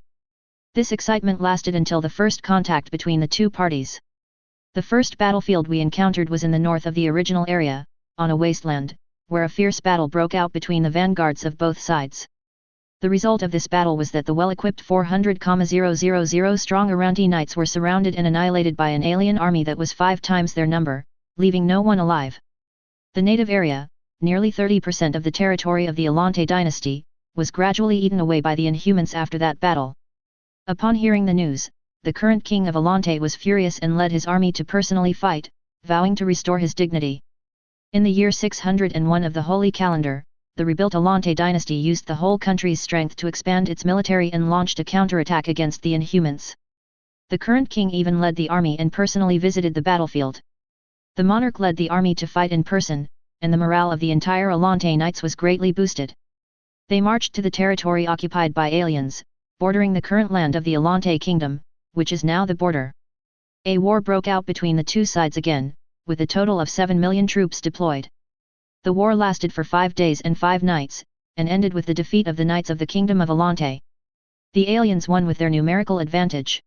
This excitement lasted until the first contact between the two parties. The first battlefield we encountered was in the north of the original area, on a wasteland, where a fierce battle broke out between the vanguards of both sides. The result of this battle was that the well-equipped 400,000 strong Aranti knights were surrounded and annihilated by an alien army that was 5 times their number, leaving no one alive. The native area, nearly 30% of the territory of the Alante dynasty, was gradually eaten away by the Inhumans after that battle. Upon hearing the news, the current king of Alante was furious and led his army to personally fight, vowing to restore his dignity. In the year 601 of the Holy Calendar, the rebuilt Alante dynasty used the whole country's strength to expand its military and launched a counterattack against the Inhumans. The current king even led the army and personally visited the battlefield. The monarch led the army to fight in person, and the morale of the entire Alante knights was greatly boosted. They marched to the territory occupied by aliens, bordering the current land of the Alante kingdom, which is now the border. A war broke out between the two sides again, with a total of 7 million troops deployed. The war lasted for 5 days and 5 nights, and ended with the defeat of the knights of the kingdom of Alante. The aliens won with their numerical advantage.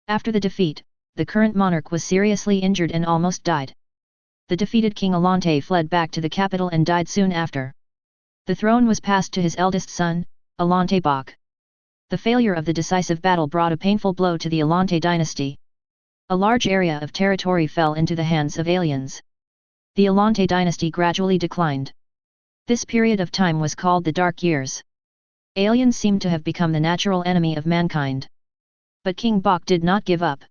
After the defeat, the current monarch was seriously injured and almost died. The defeated King Alante fled back to the capital and died soon after. The throne was passed to his eldest son, Alante Bok. The failure of the decisive battle brought a painful blow to the Alante dynasty. A large area of territory fell into the hands of aliens. The Alante dynasty gradually declined. This period of time was called the Dark Years. Aliens seemed to have become the natural enemy of mankind. But King Bok did not give up.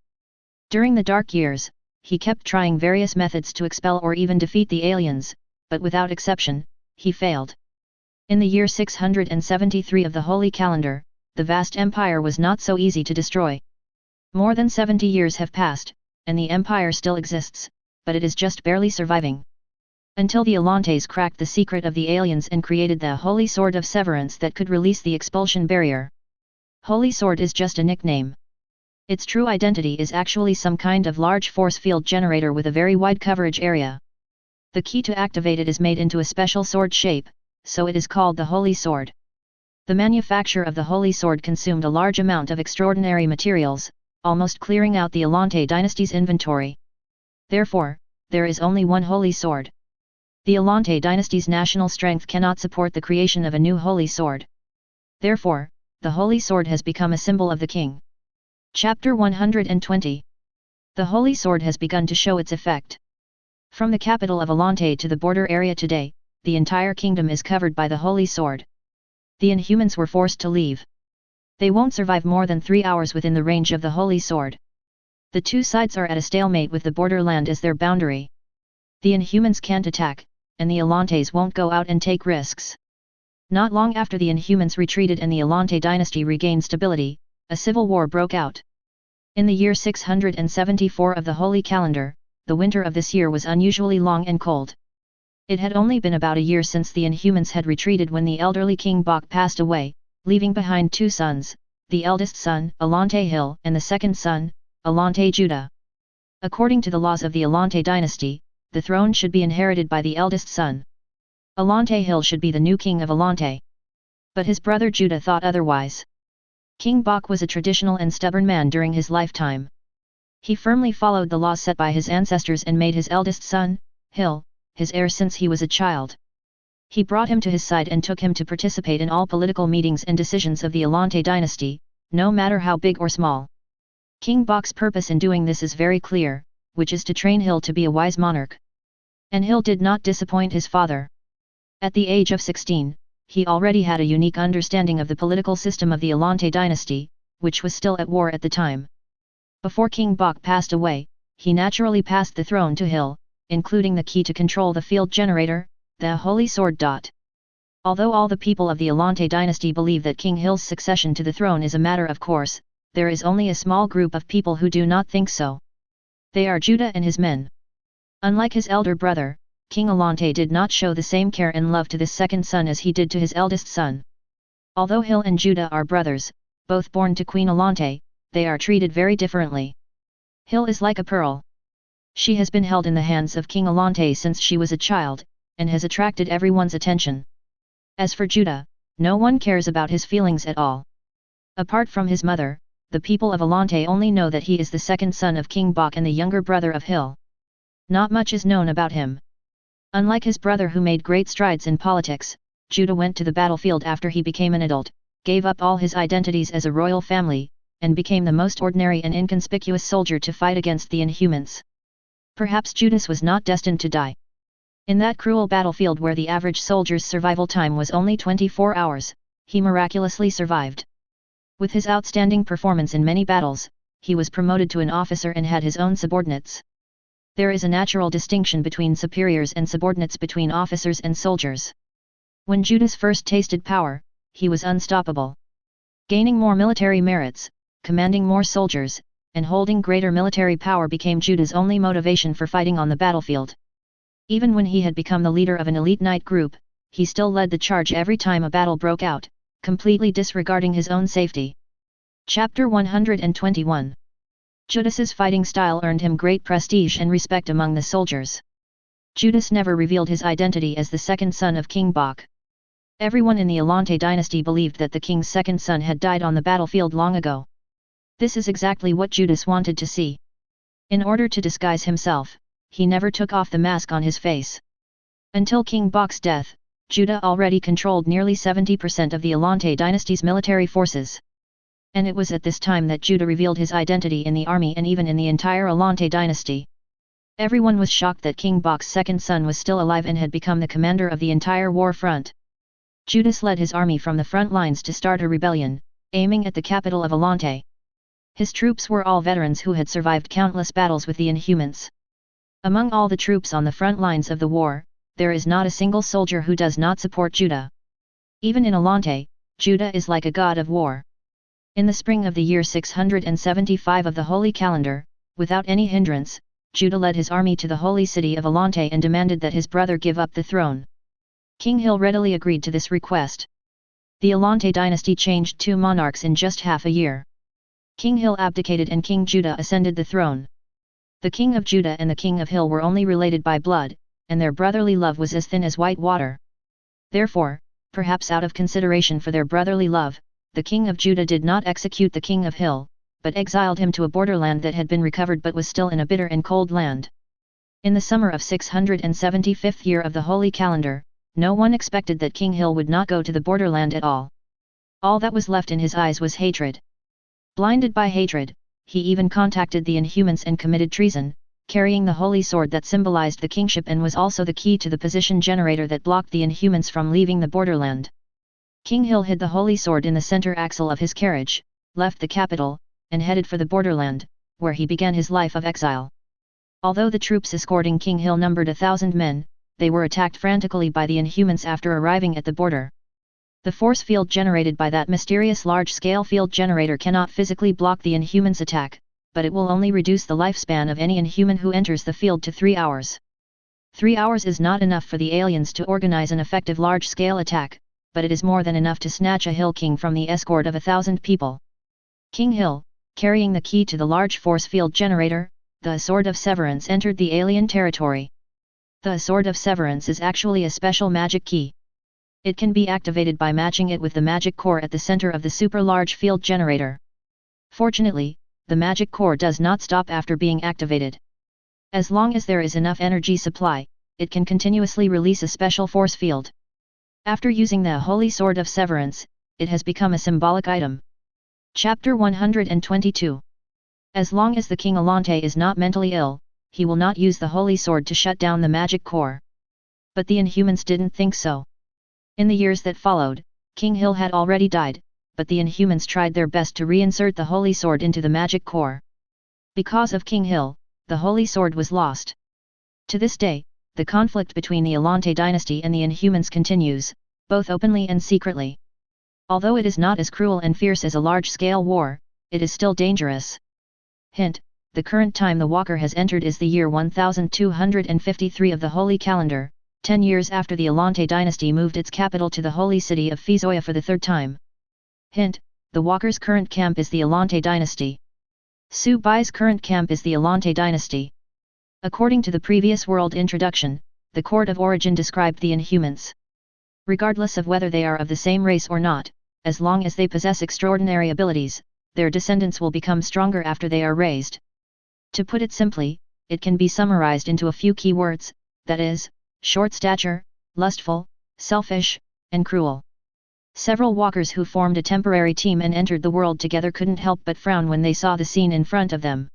During the Dark Years, he kept trying various methods to expel or even defeat the aliens, but without exception, he failed. In the year 673 of the Holy Calendar, the vast empire was not so easy to destroy. More than 70 years have passed, and the empire still exists, but it is just barely surviving. Until the Alantes cracked the secret of the aliens and created the Holy Sword of Severance that could release the expulsion barrier. Holy Sword is just a nickname. Its true identity is actually some kind of large force field generator with a very wide coverage area. The key to activate it is made into a special sword shape, so it is called the Holy Sword. The manufacture of the Holy Sword consumed a large amount of extraordinary materials, almost clearing out the Alante dynasty's inventory. Therefore, there is only one Holy Sword. The Alante dynasty's national strength cannot support the creation of a new Holy Sword. Therefore, the Holy Sword has become a symbol of the king. Chapter 120. The Holy Sword has begun to show its effect. From the capital of Alante to the border area today, the entire kingdom is covered by the Holy Sword. The Inhumans were forced to leave. They won't survive more than 3 hours within the range of the Holy Sword. The two sides are at a stalemate with the borderland as their boundary. The Inhumans can't attack, and the Alantes won't go out and take risks. Not long after the Inhumans retreated and the Alante dynasty regained stability, a civil war broke out. In the year 674 of the Holy Calendar, the winter of this year was unusually long and cold. It had only been about a year since the Inhumans had retreated when the elderly King Bok passed away, leaving behind two sons, the eldest son, Alante Hill, and the second son, Alante Judah. According to the laws of the Alante dynasty, the throne should be inherited by the eldest son. Alante Hill should be the new king of Alante. But his brother Judah thought otherwise. King Bok was a traditional and stubborn man during his lifetime. He firmly followed the laws set by his ancestors and made his eldest son, Hill, his heir since he was a child. He brought him to his side and took him to participate in all political meetings and decisions of the Alante dynasty, no matter how big or small. King Bok's purpose in doing this is very clear, which is to train Hill to be a wise monarch. And Hill did not disappoint his father. At the age of 16, he already had a unique understanding of the political system of the Alante dynasty, which was still at war at the time. Before King Bok passed away, he naturally passed the throne to Hill, including the key to control the field generator, the Holy Sword. Although all the people of the Alante dynasty believe that King Hill's succession to the throne is a matter of course, there is only a small group of people who do not think so. They are Judah and his men. Unlike his elder brother, King Alante did not show the same care and love to this second son as he did to his eldest son. Although Hill and Judah are brothers, both born to Queen Alante, they are treated very differently. Hill is like a pearl. She has been held in the hands of King Alante since she was a child, and has attracted everyone's attention. As for Judah, no one cares about his feelings at all. Apart from his mother, the people of Alante only know that he is the second son of King Bok and the younger brother of Hill. Not much is known about him. Unlike his brother who made great strides in politics, Judah went to the battlefield after he became an adult, gave up all his identities as a royal family, and became the most ordinary and inconspicuous soldier to fight against the Inhumans. Perhaps Judas was not destined to die. In that cruel battlefield where the average soldier's survival time was only 24 hours, he miraculously survived. With his outstanding performance in many battles, he was promoted to an officer and had his own subordinates. There is a natural distinction between superiors and subordinates between officers and soldiers. When Judas first tasted power, he was unstoppable. Gaining more military merits, commanding more soldiers, and holding greater military power became Judah's only motivation for fighting on the battlefield. Even when he had become the leader of an elite knight group, he still led the charge every time a battle broke out, completely disregarding his own safety. Chapter 121. Judas's fighting style earned him great prestige and respect among the soldiers. Judas never revealed his identity as the second son of King Bok. Everyone in the Alante dynasty believed that the king's second son had died on the battlefield long ago. This is exactly what Judas wanted to see. In order to disguise himself, he never took off the mask on his face. Until King Bok's death, Judah already controlled nearly 70% of the Alante dynasty's military forces. And it was at this time that Judah revealed his identity in the army and even in the entire Alante dynasty. Everyone was shocked that King Bok's second son was still alive and had become the commander of the entire war front. Judas led his army from the front lines to start a rebellion, aiming at the capital of Alante. His troops were all veterans who had survived countless battles with the Inhumans. Among all the troops on the front lines of the war, there is not a single soldier who does not support Judah. Even in Alante, Judah is like a god of war. In the spring of the year 675 of the Holy Calendar, without any hindrance, Judah led his army to the holy city of Alante and demanded that his brother give up the throne. King Hill readily agreed to this request. The Alante dynasty changed two monarchs in just half a year. King Hill abdicated and King Judah ascended the throne. The King of Judah and the King of Hill were only related by blood, and their brotherly love was as thin as white water. Therefore, perhaps out of consideration for their brotherly love, the King of Judah did not execute the King of Hill, but exiled him to a borderland that had been recovered but was still in a bitter and cold land. In the summer of 675th year of the Holy Calendar, no one expected that King Hill would not go to the borderland at all. All that was left in his eyes was hatred. Blinded by hatred, he even contacted the Inhumans and committed treason, carrying the holy sword that symbolized the kingship and was also the key to the position generator that blocked the Inhumans from leaving the borderland. King Hill hid the holy sword in the center axle of his carriage, left the capital, and headed for the borderland, where he began his life of exile. Although the troops escorting King Hill numbered 1,000 men, they were attacked frantically by the Inhumans after arriving at the border. The force field generated by that mysterious large-scale field generator cannot physically block the Inhuman's attack, but it will only reduce the lifespan of any Inhuman who enters the field to 3 hours. 3 hours is not enough for the aliens to organize an effective large-scale attack, but it is more than enough to snatch a Hill King from the escort of 1,000 people. King Hill, carrying the key to the large force field generator, the Sword of Severance, entered the alien territory. The Sword of Severance is actually a special magic key. It can be activated by matching it with the magic core at the center of the super large field generator. Fortunately, the magic core does not stop after being activated. As long as there is enough energy supply, it can continuously release a special force field. After using the Holy Sword of Severance, it has become a symbolic item. Chapter 122. As long as the King Alante is not mentally ill, he will not use the Holy Sword to shut down the magic core. But the Inhumans didn't think so. In the years that followed, King Hill had already died, but the Inhumans tried their best to reinsert the Holy Sword into the magic core. Because of King Hill, the Holy Sword was lost. To this day, the conflict between the Alante dynasty and the Inhumans continues, both openly and secretly. Although it is not as cruel and fierce as a large-scale war, it is still dangerous. Hint: the current time the Walker has entered is the year 1253 of the Holy Calendar, 10 years after the Alante dynasty moved its capital to the holy city of Fizoya for the third time. Hint: the Walker's current camp is the Alante dynasty. Su Bai's current camp is the Alante dynasty. According to the previous world introduction, the Court of Origin described the Inhumans. Regardless of whether they are of the same race or not, as long as they possess extraordinary abilities, their descendants will become stronger after they are raised. To put it simply, it can be summarized into a few key words, that is, short stature, lustful, selfish, and cruel. Several walkers who formed a temporary team and entered the world together couldn't help but frown when they saw the scene in front of them.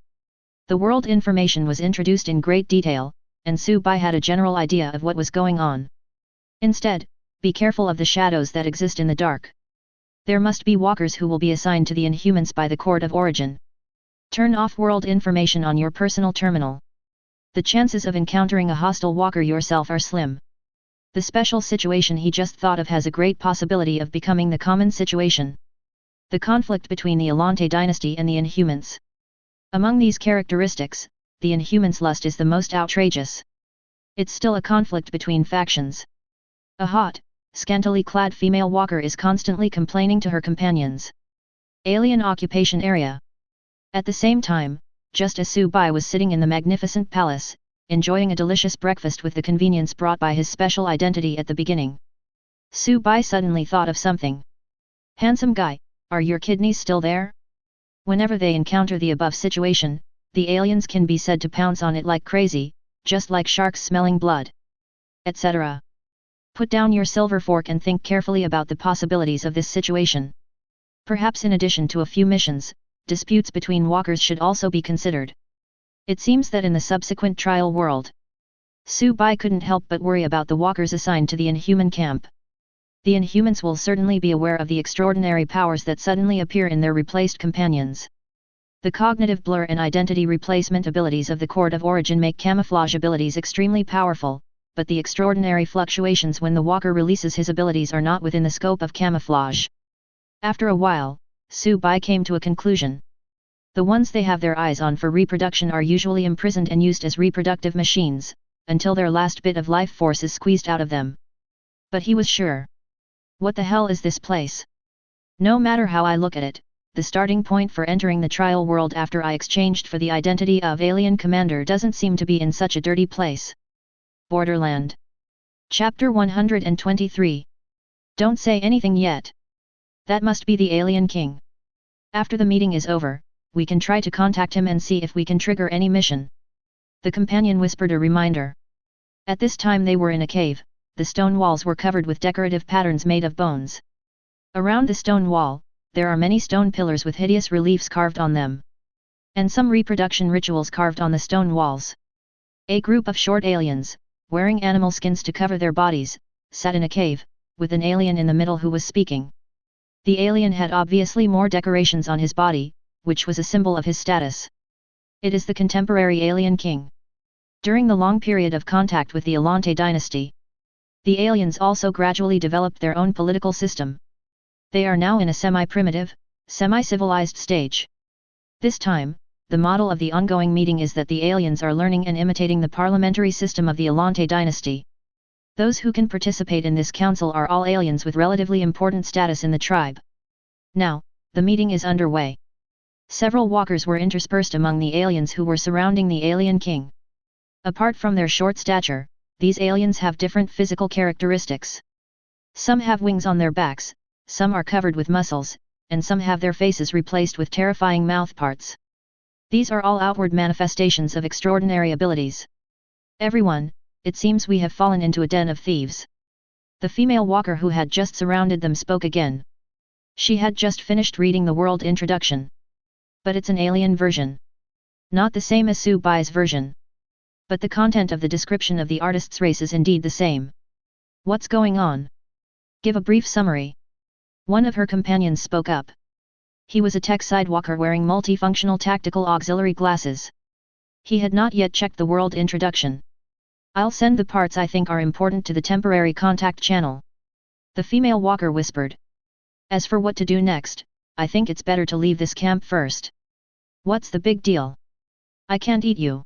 The world information was introduced in great detail, and Su Bai had a general idea of what was going on. Instead, be careful of the shadows that exist in the dark. There must be walkers who will be assigned to the Inhumans by the Court of Origin. Turn off world information on your personal terminal. The chances of encountering a hostile walker yourself are slim. The special situation he just thought of has a great possibility of becoming the common situation. The conflict between the Alante dynasty and the Inhumans. Among these characteristics, the Inhumans' lust is the most outrageous. It's still a conflict between factions. A hot, scantily clad female walker is constantly complaining to her companions. Alien occupation area. At the same time, just as Su Bai was sitting in the magnificent palace, enjoying a delicious breakfast with the convenience brought by his special identity at the beginning, Su Bai suddenly thought of something. "Handsome guy, are your kidneys still there?" Whenever they encounter the above situation, the aliens can be said to pounce on it like crazy, just like sharks smelling blood, etc. Put down your silver fork and think carefully about the possibilities of this situation. Perhaps in addition to a few missions, disputes between walkers should also be considered. It seems that in the subsequent trial world, Su Bai couldn't help but worry about the walkers assigned to the Inhuman camp. The Inhumans will certainly be aware of the extraordinary powers that suddenly appear in their replaced companions. The cognitive blur and identity replacement abilities of the Court of Origin make camouflage abilities extremely powerful, but the extraordinary fluctuations when the walker releases his abilities are not within the scope of camouflage. After a while, Su Bai came to a conclusion. The ones they have their eyes on for reproduction are usually imprisoned and used as reproductive machines, until their last bit of life force is squeezed out of them. But he was sure. What the hell is this place? No matter how I look at it, the starting point for entering the trial world after I exchanged for the identity of alien commander doesn't seem to be in such a dirty place. Borderland. Chapter 123. Don't say anything yet. That must be the alien king. After the meeting is over, we can try to contact him and see if we can trigger any mission. The companion whispered a reminder. At this time they were in a cave. The stone walls were covered with decorative patterns made of bones. Around the stone wall, there are many stone pillars with hideous reliefs carved on them. And some reproduction rituals carved on the stone walls. A group of short aliens, wearing animal skins to cover their bodies, sat in a cave, with an alien in the middle who was speaking. The alien had obviously more decorations on his body, which was a symbol of his status. It is the contemporary alien king. During the long period of contact with the Alante dynasty, The aliens also gradually developed their own political system. They are now in a semi-primitive, semi-civilized stage. This time, the model of the ongoing meeting is that the aliens are learning and imitating the parliamentary system of the Alante dynasty. Those who can participate in this council are all aliens with relatively important status in the tribe. Now, the meeting is underway. Several walkers were interspersed among the aliens who were surrounding the alien king. Apart from their short stature, these aliens have different physical characteristics. Some have wings on their backs, some are covered with muscles, and some have their faces replaced with terrifying mouth parts. These are all outward manifestations of extraordinary abilities. Everyone, it seems we have fallen into a den of thieves. The female walker who had just surrounded them spoke again. She had just finished reading the world introduction. But it's an alien version. Not the same as Su Bai's version. But the content of the description of the artist's race is indeed the same. What's going on? Give a brief summary. One of her companions spoke up. He was a tech sidewalker wearing multifunctional tactical auxiliary glasses. He had not yet checked the world introduction. I'll send the parts I think are important to the temporary contact channel. The female walker whispered. As for what to do next, I think it's better to leave this camp first. What's the big deal? I can't eat you.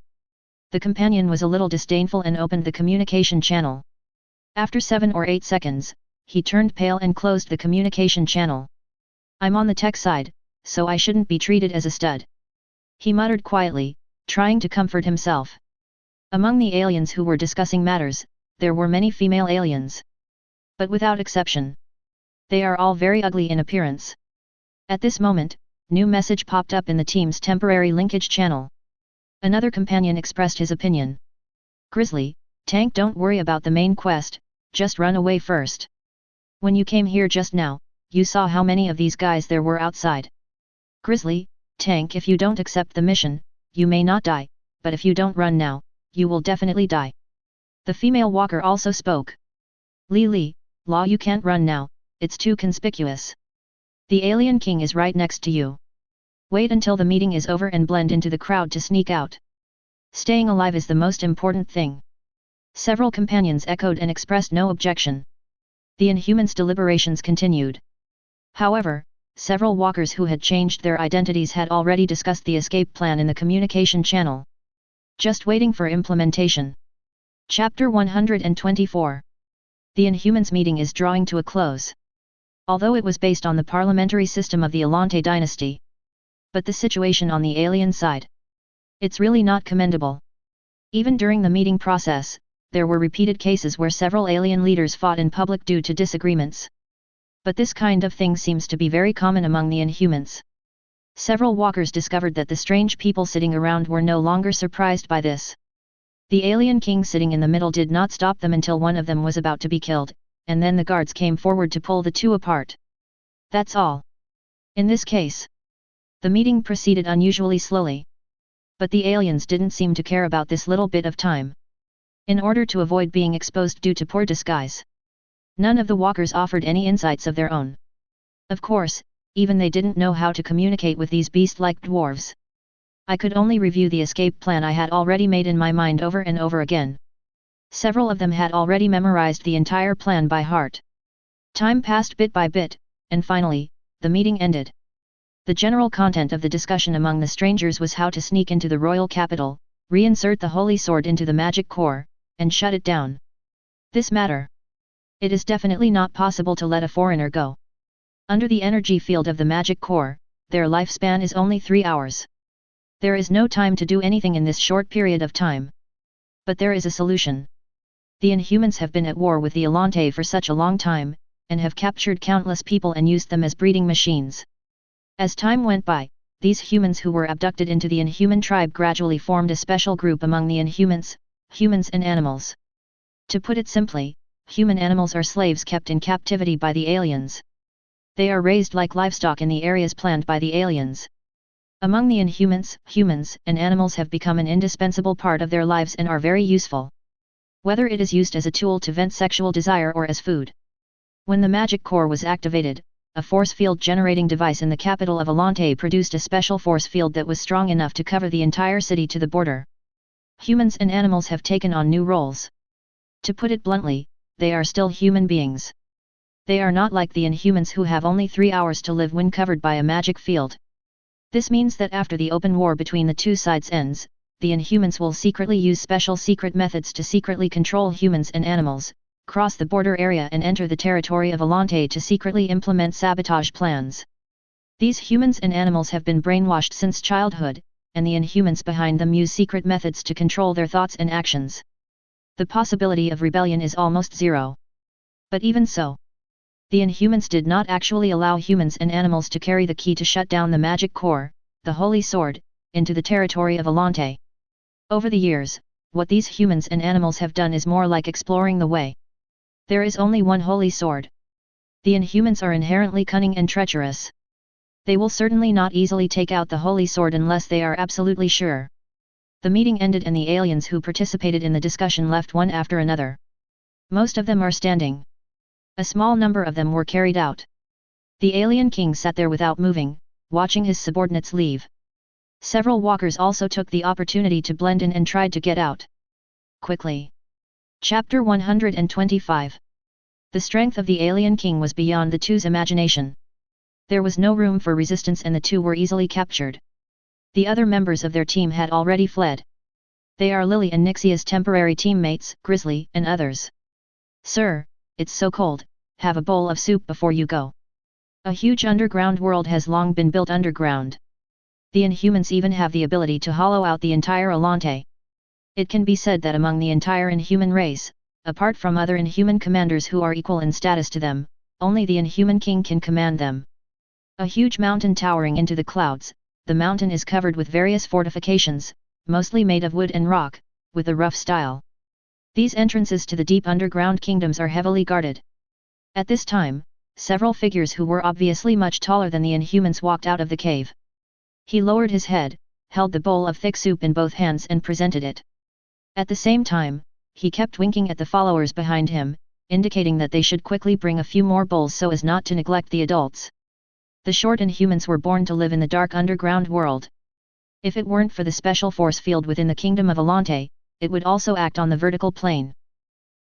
The companion was a little disdainful and opened the communication channel. After 7 or 8 seconds, he turned pale and closed the communication channel. I'm on the tech side, so I shouldn't be treated as a stud. He muttered quietly, trying to comfort himself. Among the aliens who were discussing matters, there were many female aliens. But without exception. They are all very ugly in appearance. At this moment, new message popped up in the team's temporary linkage channel. Another companion expressed his opinion. Grizzly, Tank, don't worry about the main quest, just run away first. When you came here just now, you saw how many of these guys there were outside. Grizzly, Tank, if you don't accept the mission, you may not die, but if you don't run now, you will definitely die. The female walker also spoke. Li, Law, you can't run now, it's too conspicuous. The alien king is right next to you. Wait until the meeting is over and blend into the crowd to sneak out. Staying alive is the most important thing. Several companions echoed and expressed no objection. The Inhumans' deliberations continued. However, several walkers who had changed their identities had already discussed the escape plan in the communication channel. Just waiting for implementation. Chapter 124. The Inhumans meeting is drawing to a close. Although it was based on the parliamentary system of the Alante dynasty. But the situation on the alien side. It's really not commendable. Even during the meeting process, there were repeated cases where several alien leaders fought in public due to disagreements. But this kind of thing seems to be very common among the Inhumans. Several walkers discovered that the strange people sitting around were no longer surprised by this. The alien king sitting in the middle did not stop them until one of them was about to be killed, and then the guards came forward to pull the two apart. That's all. In this case, the meeting proceeded unusually slowly. But the aliens didn't seem to care about this little bit of time. In order to avoid being exposed due to poor disguise, none of the walkers offered any insights of their own. Of course, even they didn't know how to communicate with these beast-like dwarves. I could only review the escape plan I had already made in my mind over and over again. Several of them had already memorized the entire plan by heart. Time passed bit by bit, and finally, the meeting ended. The general content of the discussion among the strangers was how to sneak into the royal capital, reinsert the holy sword into the magic core, and shut it down. This matter. It is definitely not possible to let a foreigner go. Under the energy field of the magic core, their lifespan is only 3 hours. There is no time to do anything in this short period of time. But there is a solution. The Inhumans have been at war with the Alante for such a long time, and have captured countless people and used them as breeding machines. As time went by, these humans who were abducted into the Inhuman tribe gradually formed a special group among the Inhumans, humans and animals. To put it simply, human animals are slaves kept in captivity by the aliens. They are raised like livestock in the areas planned by the aliens. Among the Inhumans, humans and animals have become an indispensable part of their lives and are very useful. Whether it is used as a tool to vent sexual desire or as food. When the magic core was activated, a force field generating device in the capital of Alante produced a special force field that was strong enough to cover the entire city to the border. Humans and animals have taken on new roles. To put it bluntly, they are still human beings. They are not like the Inhumans who have only 3 hours to live when covered by a magic field. This means that after the open war between the two sides ends, the Inhumans will secretly use special secret methods to secretly control humans and animals, cross the border area and enter the territory of Alante to secretly implement sabotage plans. These humans and animals have been brainwashed since childhood, and the Inhumans behind them use secret methods to control their thoughts and actions. The possibility of rebellion is almost zero. But even so, the Inhumans did not actually allow humans and animals to carry the key to shut down the magic core, the Holy Sword, into the territory of Alante. Over the years, what these humans and animals have done is more like exploring the way. There is only one Holy Sword. The Inhumans are inherently cunning and treacherous. They will certainly not easily take out the Holy Sword unless they are absolutely sure. The meeting ended and the aliens who participated in the discussion left one after another. Most of them are standing. A small number of them were carried out. The alien king sat there without moving, watching his subordinates leave. Several walkers also took the opportunity to blend in and tried to get out quickly. Chapter 125. The strength of the alien king was beyond the two's imagination. There was no room for resistance and the two were easily captured. The other members of their team had already fled. They are Lily and Nixia's temporary teammates, Grizzly and others. Sir, it's so cold, have a bowl of soup before you go. A huge underground world has long been built underground. The Inhumans even have the ability to hollow out the entire Alante. It can be said that among the entire Inhuman race, apart from other Inhuman commanders who are equal in status to them, only the Inhuman king can command them. A huge mountain towering into the clouds, the mountain is covered with various fortifications, mostly made of wood and rock, with a rough style. These entrances to the deep underground kingdoms are heavily guarded. At this time, several figures who were obviously much taller than the Inhumans walked out of the cave. He lowered his head, held the bowl of thick soup in both hands and presented it. At the same time, he kept winking at the followers behind him, indicating that they should quickly bring a few more bowls so as not to neglect the adults. The short Inhumans were born to live in the dark underground world. If it weren't for the special force field within the kingdom of Alante, it would also act on the vertical plane.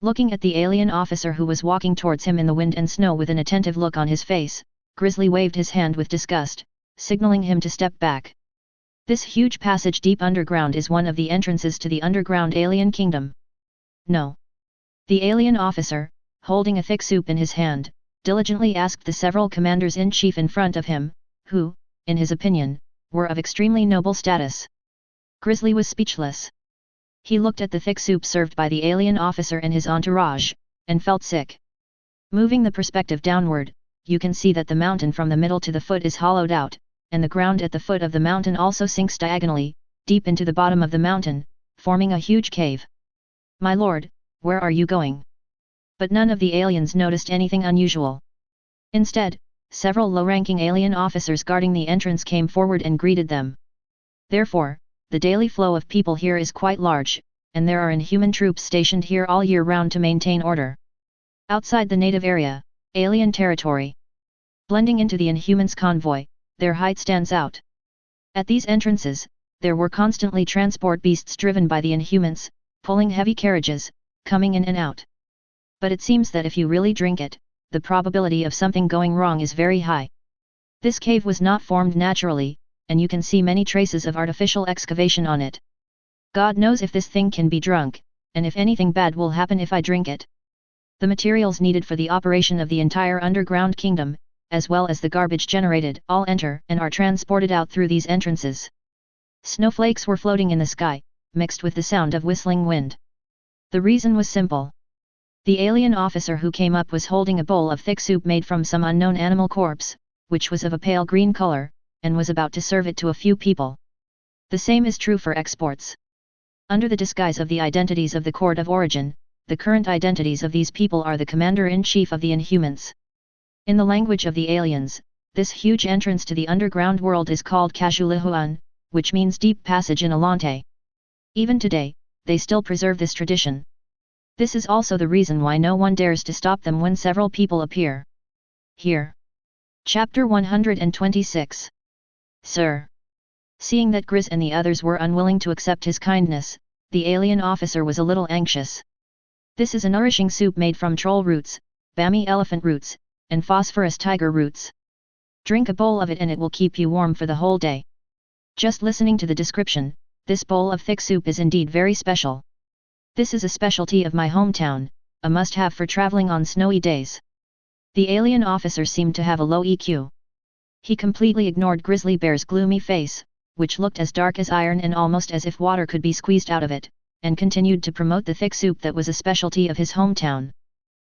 Looking at the alien officer who was walking towards him in the wind and snow with an attentive look on his face, Grizzly waved his hand with disgust, signaling him to step back. This huge passage deep underground is one of the entrances to the underground alien kingdom. No. The alien officer, holding a thick soup in his hand, diligently asked the several commanders-in-chief in front of him, who, in his opinion, were of extremely noble status. Grizzly was speechless. He looked at the thick soup served by the alien officer and his entourage, and felt sick. Moving the perspective downward, you can see that the mountain from the middle to the foot is hollowed out, and the ground at the foot of the mountain also sinks diagonally, deep into the bottom of the mountain, forming a huge cave. My lord, where are you going? But none of the aliens noticed anything unusual. Instead, several low-ranking alien officers guarding the entrance came forward and greeted them. Therefore, the daily flow of people here is quite large, and there are Inhuman troops stationed here all year round to maintain order. Outside the native area, alien territory. Blending into the Inhumans' convoy, their height stands out. At these entrances, there were constantly transport beasts driven by the Inhumans, pulling heavy carriages, coming in and out. But it seems that if you really drink it, the probability of something going wrong is very high. This cave was not formed naturally, and you can see many traces of artificial excavation on it. God knows if this thing can be drunk, and if anything bad will happen if I drink it. The materials needed for the operation of the entire underground kingdom, as well as the garbage generated, all enter and are transported out through these entrances. Snowflakes were floating in the sky, mixed with the sound of whistling wind. The reason was simple. The alien officer who came up was holding a bowl of thick soup made from some unknown animal corpse, which was of a pale green color, and was about to serve it to a few people. The same is true for exports. Under the disguise of the identities of the court of origin, the current identities of these people are the commander-in-chief of the Inhumans. In the language of the aliens, this huge entrance to the underground world is called Kazhulihuan, which means deep passage in Alante. Even today, they still preserve this tradition. This is also the reason why no one dares to stop them when several people appear. Here. Chapter 126. Sir. Seeing that Grizz and the others were unwilling to accept his kindness, the alien officer was a little anxious. This is a nourishing soup made from troll roots, bami elephant roots, and phosphorus tiger roots. Drink a bowl of it and it will keep you warm for the whole day. Just listening to the description, this bowl of thick soup is indeed very special. This is a specialty of my hometown, a must-have for traveling on snowy days. The alien officer seemed to have a low EQ. He completely ignored Grizzly Bear's gloomy face, which looked as dark as iron and almost as if water could be squeezed out of it, and continued to promote the thick soup that was a specialty of his hometown.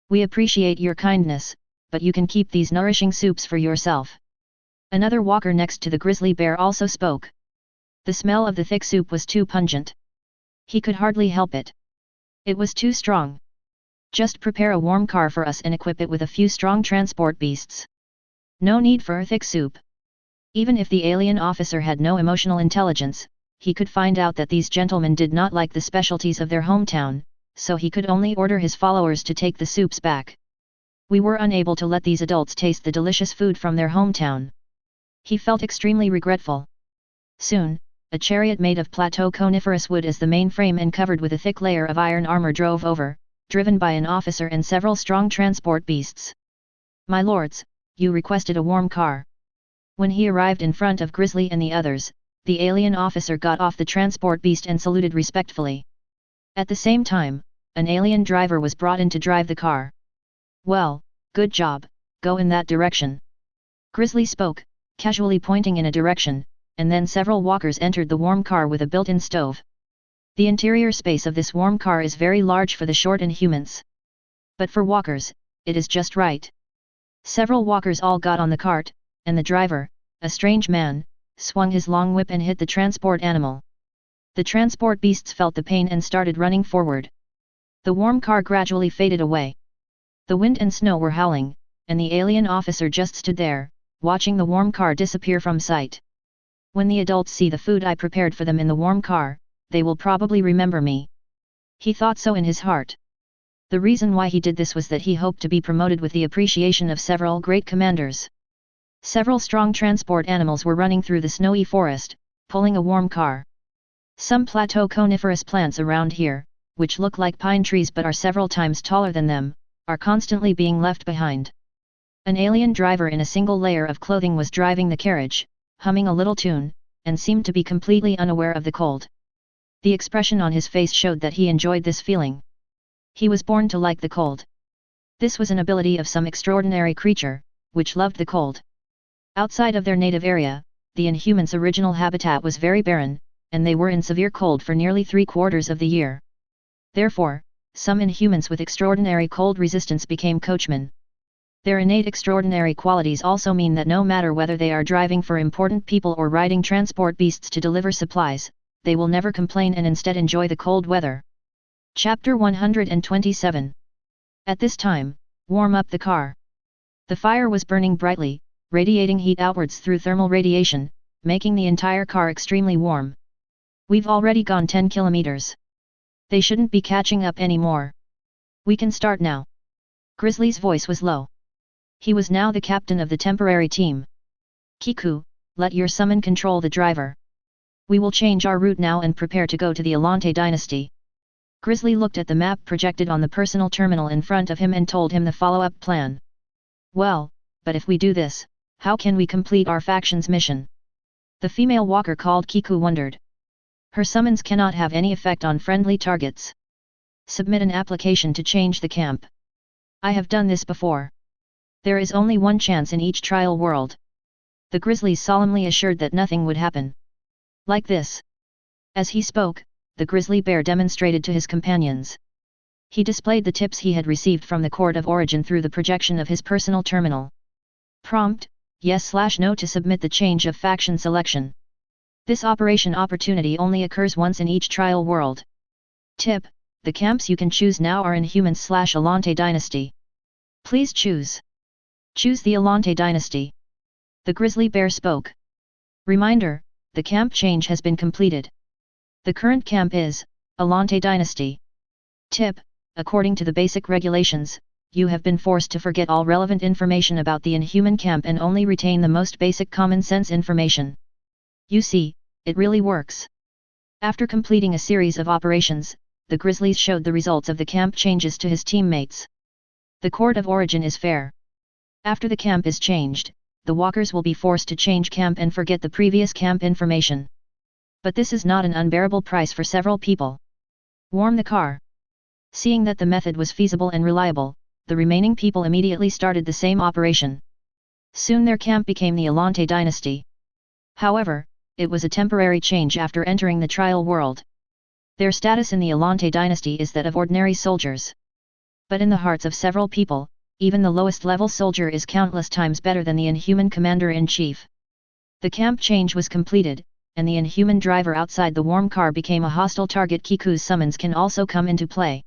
We appreciate your kindness, but you can keep these nourishing soups for yourself. Another walker next to the grizzly bear also spoke. The smell of the thick soup was too pungent. He could hardly help it. It was too strong. Just prepare a warm car for us and equip it with a few strong transport beasts. No need for a thick soup. Even if the alien officer had no emotional intelligence, he could find out that these gentlemen did not like the specialties of their hometown, so he could only order his followers to take the soups back. We were unable to let these adults taste the delicious food from their hometown. He felt extremely regretful. Soon, a chariot made of plateau coniferous wood as the main frame and covered with a thick layer of iron armor drove over, driven by an officer and several strong transport beasts. My lords, you requested a warm car. When he arrived in front of Grizzly and the others, the alien officer got off the transport beast and saluted respectfully. At the same time, an alien driver was brought in to drive the car. Well, good job, go in that direction. Grizzly spoke, casually pointing in a direction, and then several walkers entered the warm car with a built-in stove. The interior space of this warm car is very large for the short and humans. But for walkers, it is just right. Several walkers all got on the cart, and the driver, a strange man, swung his long whip and hit the transport animal. The transport beasts felt the pain and started running forward. The warm car gradually faded away. The wind and snow were howling, and the alien officer just stood there, watching the warm car disappear from sight. When the adults see the food I prepared for them in the warm car, they will probably remember me. He thought so in his heart. The reason why he did this was that he hoped to be promoted with the appreciation of several great commanders. Several strong transport animals were running through the snowy forest, pulling a warm car. Some plateau coniferous plants around here, which look like pine trees but are several times taller than them, are constantly being left behind. An alien driver in a single layer of clothing was driving the carriage, humming a little tune, and seemed to be completely unaware of the cold. The expression on his face showed that he enjoyed this feeling. He was born to like the cold. This was an ability of some extraordinary creature, which loved the cold. Outside of their native area, the Inhumans' original habitat was very barren, and they were in severe cold for nearly 3/4 of the year. Therefore, some Inhumans with extraordinary cold resistance became coachmen. Their innate extraordinary qualities also mean that no matter whether they are driving for important people or riding transport beasts to deliver supplies, they will never complain and instead enjoy the cold weather. Chapter 127. At this time, warm up the car. The fire was burning brightly, radiating heat outwards through thermal radiation, making the entire car extremely warm. We've already gone 10 kilometers. They shouldn't be catching up anymore. We can start now. Grizzly's voice was low. He was now the captain of the temporary team. Kiku, let your summon control the driver. We will change our route now and prepare to go to the Alante dynasty. Grizzly looked at the map projected on the personal terminal in front of him and told him the follow-up plan. Well, but if we do this, how can we complete our faction's mission? The female walker called Kiku wondered. Her summons cannot have any effect on friendly targets. Submit an application to change the camp. I have done this before. There is only one chance in each trial world. The grizzlies solemnly assured that nothing would happen like this. As he spoke, the grizzly bear demonstrated to his companions. He displayed the tips he had received from the court of origin through the projection of his personal terminal. Prompt, yes/no to submit the change of faction selection. This operation opportunity only occurs once in each trial world. Tip, the camps you can choose now are Inhumans/Alante dynasty. Please choose. Choose the Alante dynasty. The grizzly bear spoke. Reminder, the camp change has been completed. The current camp is Alante dynasty. Tip, according to the basic regulations, you have been forced to forget all relevant information about the Inhuman camp and only retain the most basic common sense information. You see, it really works. After completing a series of operations, the Grizzlies showed the results of the camp changes to his teammates. The court of origin is fair. After the camp is changed, the walkers will be forced to change camp and forget the previous camp information. But this is not an unbearable price for several people. Warm the car. Seeing that the method was feasible and reliable, the remaining people immediately started the same operation. Soon their camp became the Alante dynasty. However, it was a temporary change after entering the trial world. Their status in the Alante dynasty is that of ordinary soldiers. But in the hearts of several people, even the lowest level soldier is countless times better than the inhuman commander-in-chief. The camp change was completed, and the inhuman driver outside the warm car became a hostile target. Kiku's summons can also come into play.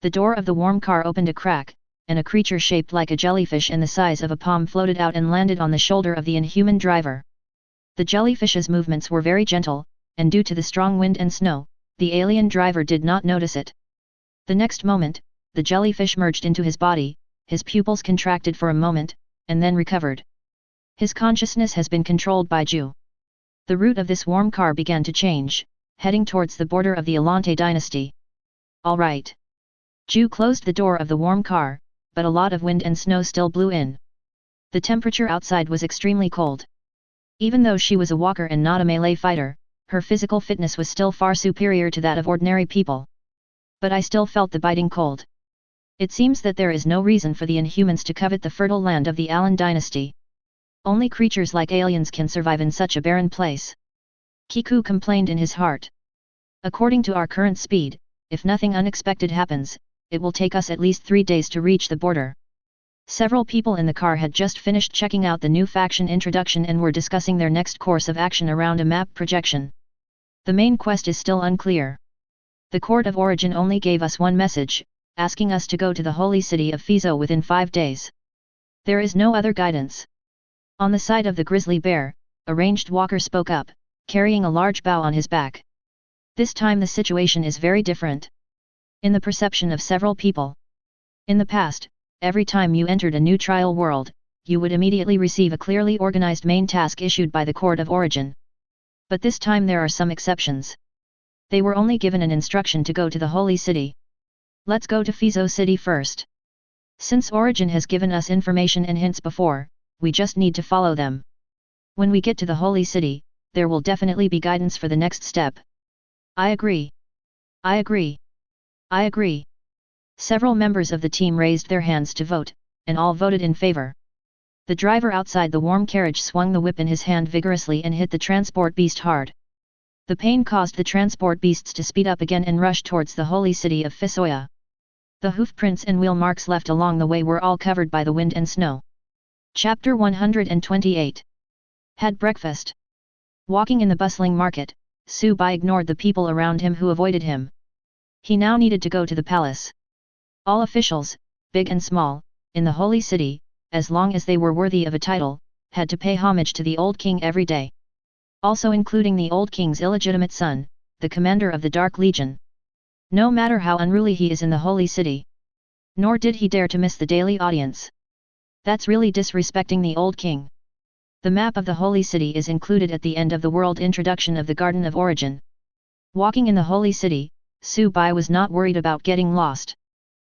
The door of the warm car opened a crack, and a creature shaped like a jellyfish and the size of a palm floated out and landed on the shoulder of the inhuman driver. The jellyfish's movements were very gentle, and due to the strong wind and snow, the alien driver did not notice it. The next moment, the jellyfish merged into his body, his pupils contracted for a moment, and then recovered. His consciousness has been controlled by Ju. The route of this warm car began to change, heading towards the border of the Alante dynasty. All right. Ju closed the door of the warm car, but a lot of wind and snow still blew in. The temperature outside was extremely cold. Even though she was a walker and not a melee fighter, her physical fitness was still far superior to that of ordinary people. But I still felt the biting cold. It seems that there is no reason for the Inhumans to covet the fertile land of the Alan dynasty. Only creatures like aliens can survive in such a barren place. Kiku complained in his heart. According to our current speed, if nothing unexpected happens, it will take us at least 3 days to reach the border. Several people in the car had just finished checking out the new faction introduction and were discussing their next course of action around a map projection. The main quest is still unclear. The Court of Origin only gave us one message, asking us to go to the holy city of Fizo within 5 days. There is no other guidance. On the side of the grizzly bear, a ranged walker spoke up, carrying a large bow on his back. This time the situation is very different. In the perception of several people. In the past, every time you entered a new trial world, you would immediately receive a clearly organized main task issued by the Court of Origin. But this time there are some exceptions. They were only given an instruction to go to the holy city. Let's go to Fizo City first. Since Origin has given us information and hints before, we just need to follow them. When we get to the holy city, there will definitely be guidance for the next step. I agree. I agree. I agree. Several members of the team raised their hands to vote, and all voted in favor. The driver outside the warm carriage swung the whip in his hand vigorously and hit the transport beast hard. The pain caused the transport beasts to speed up again and rush towards the holy city of Fisoya. The hoof prints and wheel marks left along the way were all covered by the wind and snow. Chapter 128. Had breakfast. Walking in the bustling market, Su-bai ignored the people around him who avoided him. He now needed to go to the palace. All officials, big and small, in the holy city, as long as they were worthy of a title, had to pay homage to the old king every day. Also including the old king's illegitimate son, the commander of the Dark Legion. No matter how unruly he is in the holy city. Nor did he dare to miss the daily audience. That's really disrespecting the old king. The map of the holy city is included at the end of the world introduction of the Garden of Origin. Walking in the holy city, Su-bai was not worried about getting lost.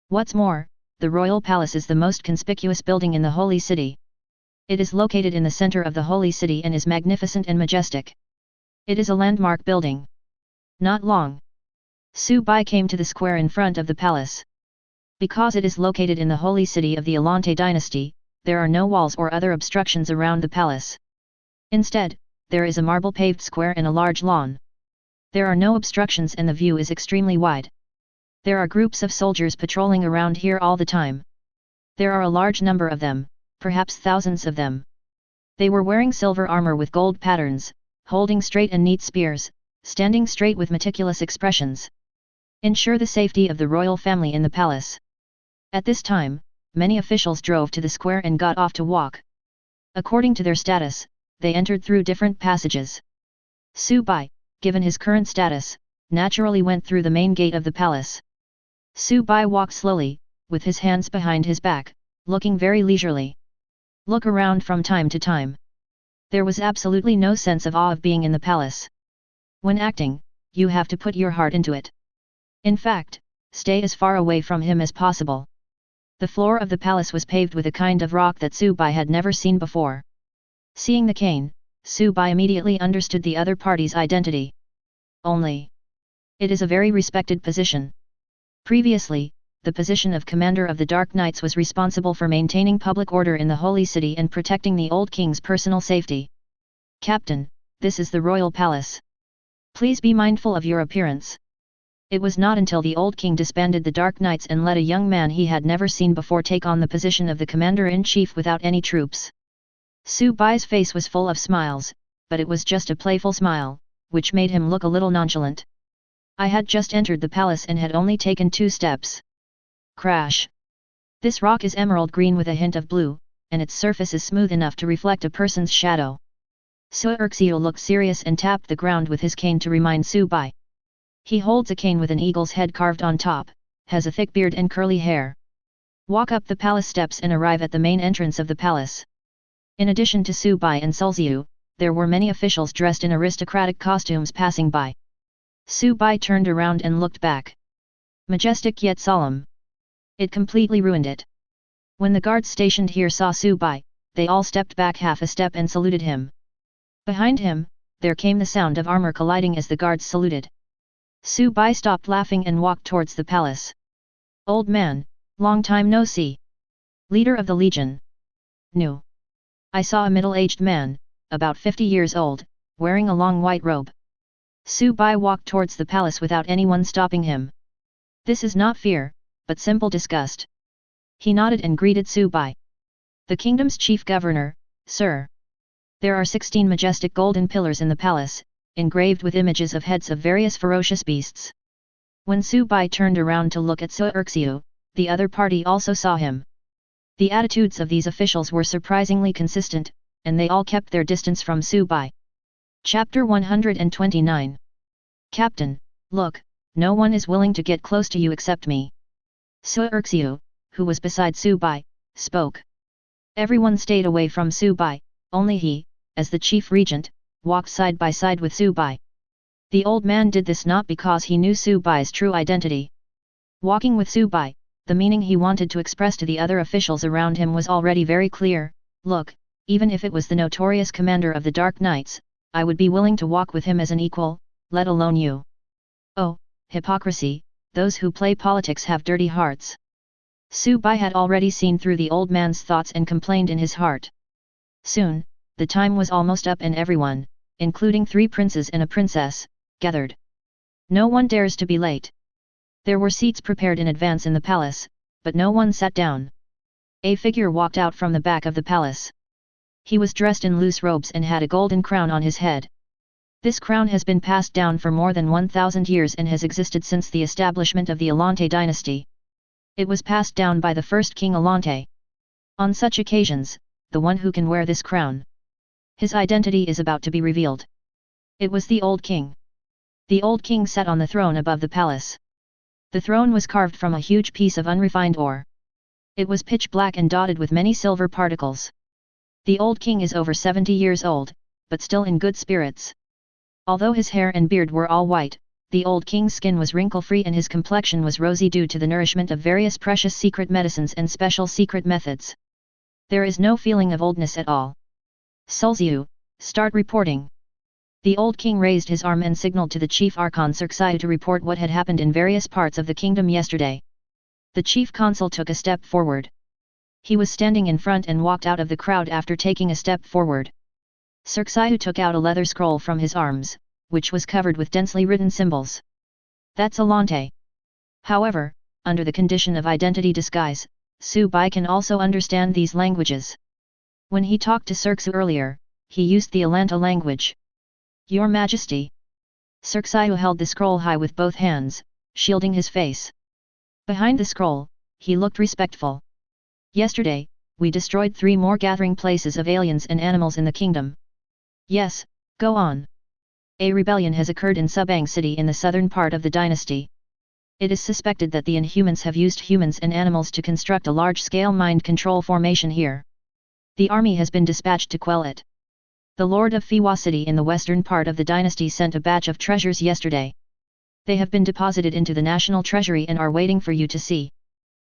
What's more, the royal palace is the most conspicuous building in the holy city. It is located in the center of the holy city and is magnificent and majestic. It is a landmark building. Not long. Su-bai came to the square in front of the palace. Because it is located in the holy city of the Alante dynasty, there are no walls or other obstructions around the palace. Instead, there is a marble-paved square and a large lawn. There are no obstructions and the view is extremely wide. There are groups of soldiers patrolling around here all the time. There are a large number of them, perhaps thousands of them. They were wearing silver armor with gold patterns, holding straight and neat spears, standing straight with meticulous expressions. Ensure the safety of the royal family in the palace. At this time, many officials drove to the square and got off to walk. According to their status, they entered through different passages. Su-bai, given his current status, naturally went through the main gate of the palace. Su-bai walked slowly, with his hands behind his back, looking very leisurely. Look around from time to time. There was absolutely no sense of awe of being in the palace. When acting, you have to put your heart into it. In fact, stay as far away from him as possible. The floor of the palace was paved with a kind of rock that Su-bai had never seen before. Seeing the cane, Su-bai immediately understood the other party's identity. Only. It is a very respected position. Previously, the position of Commander of the Dark Knights was responsible for maintaining public order in the Holy City and protecting the old king's personal safety. Captain, this is the royal palace. Please be mindful of your appearance. It was not until the old king disbanded the Dark Knights and let a young man he had never seen before take on the position of the commander-in-chief without any troops. Su-bai's face was full of smiles, but it was just a playful smile, which made him look a little nonchalant. I had just entered the palace and had only taken 2 steps. Crash! This rock is emerald green with a hint of blue, and its surface is smooth enough to reflect a person's shadow. Suerxio looked serious and tapped the ground with his cane to remind Su-bai. He holds a cane with an eagle's head carved on top, has a thick beard and curly hair. Walk up the palace steps and arrive at the main entrance of the palace. In addition to Su-bai and Sulziu, there were many officials dressed in aristocratic costumes passing by. Su-bai turned around and looked back. Majestic yet solemn. It completely ruined it. When the guards stationed here saw Su-bai, they all stepped back half a step and saluted him. Behind him, there came the sound of armor colliding as the guards saluted. Su-bai stopped laughing and walked towards the palace. Old man, long time no see. Leader of the Legion. New. I saw a middle-aged man, about 50 years old, wearing a long white robe. Su-bai walked towards the palace without anyone stopping him. This is not fear, but simple disgust. He nodded and greeted Su-bai. The kingdom's chief governor, sir. There are 16 majestic golden pillars in the palace, engraved with images of heads of various ferocious beasts. When Su-bai turned around to look at Suerxio, the other party also saw him. The attitudes of these officials were surprisingly consistent, and they all kept their distance from Su-bai. Chapter 129. Captain, look, no one is willing to get close to you except me. Suerxio, who was beside Su-bai, spoke. Everyone stayed away from Su-bai, only he, as the chief regent, walked side by side with Su-bai. The old man did this not because he knew Su-bai's true identity. Walking with Su-bai, the meaning he wanted to express to the other officials around him was already very clear. Look, even if it was the notorious commander of the Dark Knights, I would be willing to walk with him as an equal, let alone you. Oh, hypocrisy, those who play politics have dirty hearts. Su-bai had already seen through the old man's thoughts and complained in his heart. Soon, the time was almost up and everyone, including 3 princes and a princess, gathered. No one dares to be late. There were seats prepared in advance in the palace, but no one sat down. A figure walked out from the back of the palace. He was dressed in loose robes and had a golden crown on his head. This crown has been passed down for more than 1,000 years and has existed since the establishment of the Alante dynasty. It was passed down by the first king Alante. On such occasions, the one who can wear this crown. His identity is about to be revealed. It was the old king. The old king sat on the throne above the palace. The throne was carved from a huge piece of unrefined ore. It was pitch black and dotted with many silver particles. The old king is over 70 years old, but still in good spirits. Although his hair and beard were all white, the old king's skin was wrinkle-free and his complexion was rosy due to the nourishment of various precious secret medicines and special secret methods. There is no feeling of oldness at all. Sulziu, start reporting. The old king raised his arm and signaled to the chief archon Suerxio to report what had happened in various parts of the kingdom yesterday. The chief consul took a step forward. He was standing in front and walked out of the crowd after taking a step forward. Suerxio took out a leather scroll from his arms, which was covered with densely written symbols. That's Alante. However, under the condition of identity disguise, Su-bai can also understand these languages. When he talked to Suerxio earlier, he used the Alanta language. Your Majesty. Suerxio held the scroll high with both hands, shielding his face. Behind the scroll, he looked respectful. Yesterday, we destroyed 3 more gathering places of aliens and animals in the kingdom. Yes, go on. A rebellion has occurred in Subang City in the southern part of the dynasty. It is suspected that the Inhumans have used humans and animals to construct a large-scale mind control formation here. The army has been dispatched to quell it. The Lord of Fiwa City in the western part of the dynasty sent a batch of treasures yesterday. They have been deposited into the national treasury and are waiting for you to see.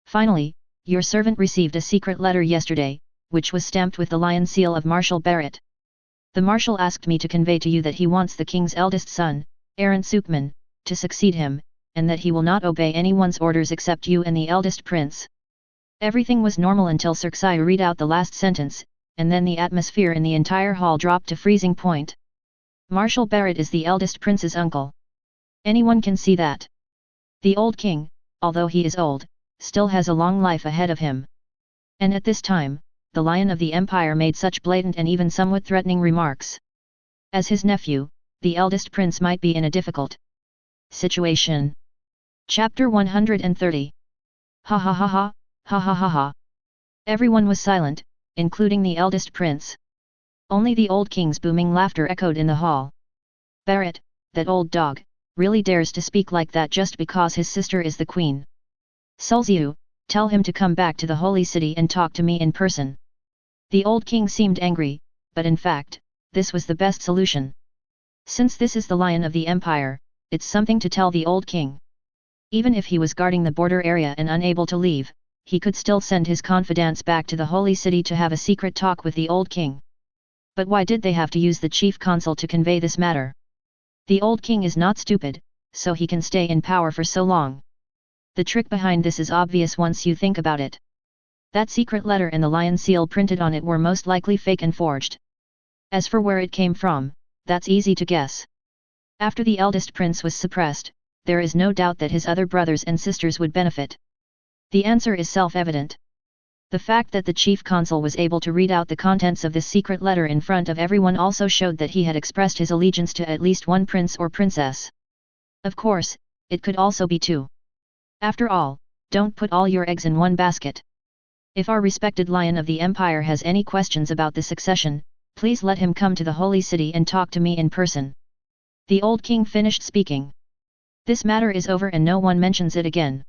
Finally, your servant received a secret letter yesterday, which was stamped with the lion seal of Marshal Barrett. The Marshal asked me to convey to you that he wants the king's eldest son, Aaron Sukman, to succeed him, and that he will not obey anyone's orders except you and the eldest prince. Everything was normal until Cirksai read out the last sentence, and then the atmosphere in the entire hall dropped to freezing point. Marshal Barrett is the eldest prince's uncle. Anyone can see that. The old king, although he is old, still has a long life ahead of him. And at this time, the Lion of the Empire made such blatant and even somewhat threatening remarks. As his nephew, the eldest prince might be in a difficult situation. Chapter 130. Ha ha ha ha, ha ha ha ha. Everyone was silent, including the eldest prince. Only the old king's booming laughter echoed in the hall. Barrett, that old dog, really dares to speak like that just because his sister is the queen. Sulziu, tell him to come back to the holy city and talk to me in person. The old king seemed angry, but in fact, this was the best solution. Since this is the Lion of the Empire, it's something to tell the old king. Even if he was guarding the border area and unable to leave, he could still send his confidants back to the holy city to have a secret talk with the old king. But why did they have to use the chief consul to convey this matter? The old king is not stupid, so he can stay in power for so long. The trick behind this is obvious once you think about it. That secret letter and the lion seal printed on it were most likely fake and forged. As for where it came from, that's easy to guess. After the eldest prince was suppressed, there is no doubt that his other brothers and sisters would benefit. The answer is self-evident. The fact that the chief consul was able to read out the contents of this secret letter in front of everyone also showed that he had expressed his allegiance to at least one prince or princess. Of course, it could also be two. After all, don't put all your eggs in one basket. If our respected Lion of the Empire has any questions about the succession, please let him come to the holy city and talk to me in person. The old king finished speaking. This matter is over and no one mentions it again.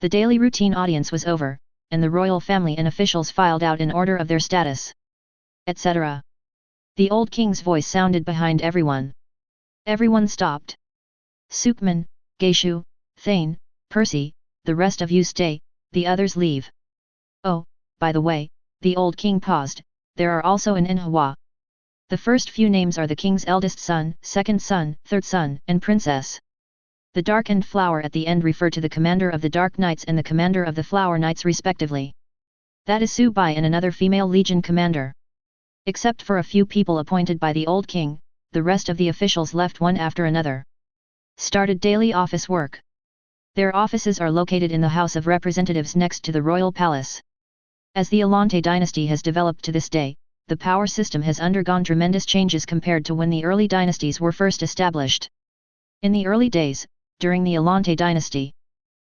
The daily routine audience was over, and the royal family and officials filed out in order of their status, etc. The old king's voice sounded behind everyone. Everyone stopped. Sukman, Geishu, Thane, Percy, the rest of you stay, the others leave. Oh, by the way, the old king paused, there are also an Inhwa. The first few names are the king's eldest son, second son, third son, and princess. The darkened flower at the end refer to the commander of the Dark Knights and the commander of the Flower Knights respectively. That is Subai and another female legion commander. Except for a few people appointed by the old king, the rest of the officials left one after another. Started daily office work. Their offices are located in the House of Representatives next to the royal palace. As the Alante dynasty has developed to this day, the power system has undergone tremendous changes compared to when the early dynasties were first established. In the early days, during the Alante dynasty,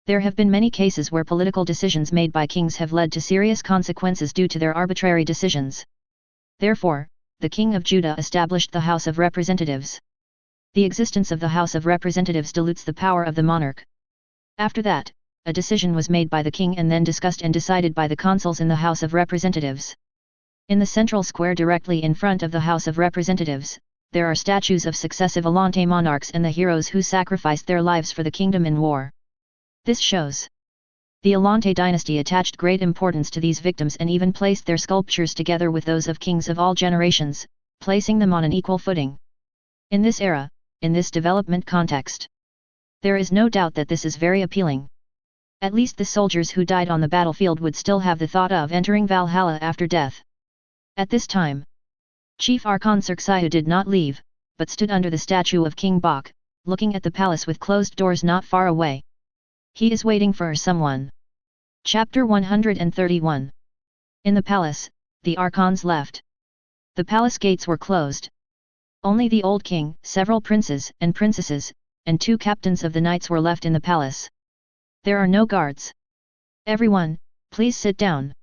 there have been many cases where political decisions made by kings have led to serious consequences due to their arbitrary decisions. Therefore, the king of Judah established the House of Representatives. The existence of the House of Representatives dilutes the power of the monarch. After that, a decision was made by the king and then discussed and decided by the consuls in the House of Representatives. In the central square directly in front of the House of Representatives, there are statues of successive Alante monarchs and the heroes who sacrificed their lives for the kingdom in war. This shows the Alante dynasty attached great importance to these victims and even placed their sculptures together with those of kings of all generations, placing them on an equal footing. In this era, in this development context, there is no doubt that this is very appealing. At least the soldiers who died on the battlefield would still have the thought of entering Valhalla after death. At this time, Chief Archon Cirksai did not leave, but stood under the statue of King Bok, looking at the palace with closed doors not far away. He is waiting for someone. Chapter 131. In the palace, the Archons left. The palace gates were closed. Only the old king, several princes and princesses, and 2 captains of the knights were left in the palace. There are no guards. Everyone, please sit down.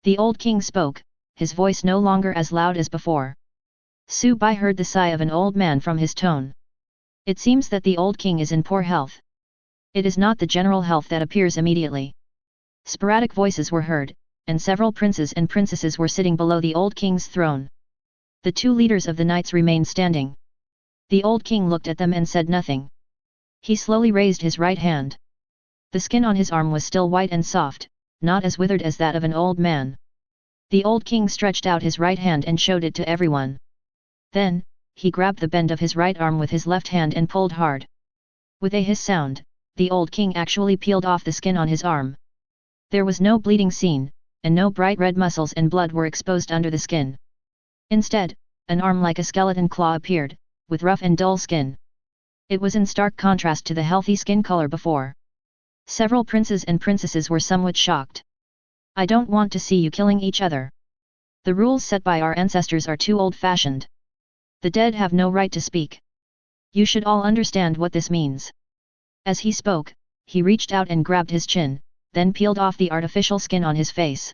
The old king spoke, his voice no longer as loud as before. Subai heard the sigh of an old man from his tone. It seems that the old king is in poor health. It is not the general health that appears immediately. Sporadic voices were heard, and several princes and princesses were sitting below the old king's throne. The 2 leaders of the knights remained standing. The old king looked at them and said nothing. He slowly raised his right hand. The skin on his arm was still white and soft, not as withered as that of an old man. The old king stretched out his right hand and showed it to everyone. Then, he grabbed the bend of his right arm with his left hand and pulled hard. With a hiss sound, the old king actually peeled off the skin on his arm. There was no bleeding seen, and no bright red muscles and blood were exposed under the skin. Instead, an arm like a skeleton claw appeared, with rough and dull skin. It was in stark contrast to the healthy skin color before. Several princes and princesses were somewhat shocked. I don't want to see you killing each other. The rules set by our ancestors are too old-fashioned. The dead have no right to speak. You should all understand what this means. As he spoke, he reached out and grabbed his chin, then peeled off the artificial skin on his face.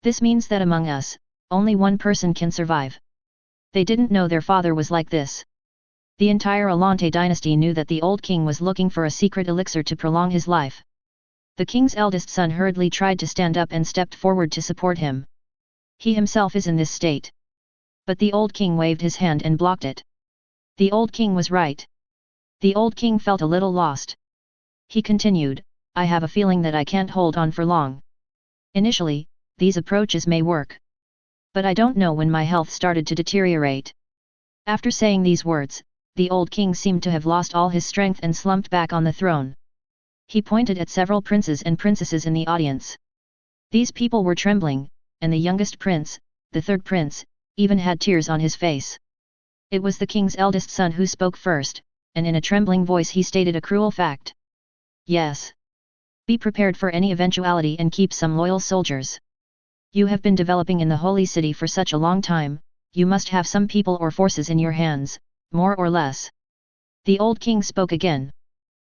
This means that among us, only one person can survive. They didn't know their father was like this. The entire Alante dynasty knew that the old king was looking for a secret elixir to prolong his life. The king's eldest son hurriedly tried to stand up and stepped forward to support him. He himself is in this state. But the old king waved his hand and blocked it. The old king was right. The old king felt a little lost. He continued, I have a feeling that I can't hold on for long. Initially, these approaches may work. But I don't know when my health started to deteriorate. After saying these words, the old king seemed to have lost all his strength and slumped back on the throne. He pointed at several princes and princesses in the audience. These people were trembling, and the youngest prince, the third prince, even had tears on his face. It was the king's eldest son who spoke first, and in a trembling voice he stated a cruel fact. Yes. Be prepared for any eventuality and keep some loyal soldiers. You have been developing in the holy city for such a long time, you must have some people or forces in your hands, more or less. The old king spoke again.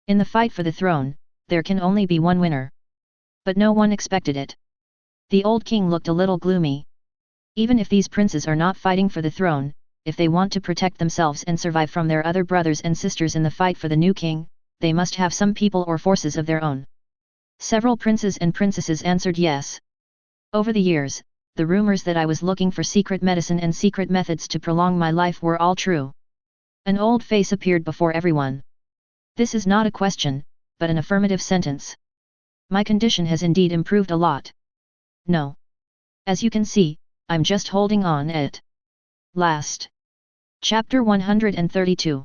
In the fight for the throne, there can only be one winner. But no one expected it. The old king looked a little gloomy. Even if these princes are not fighting for the throne, if they want to protect themselves and survive from their other brothers and sisters in the fight for the new king, they must have some people or forces of their own. Several princes and princesses answered yes. Over the years, the rumors that I was looking for secret medicine and secret methods to prolong my life were all true. An old face appeared before everyone. This is not a question, but an affirmative sentence. My condition has indeed improved a lot. No. As you can see, I'm just holding on at last. Chapter 132.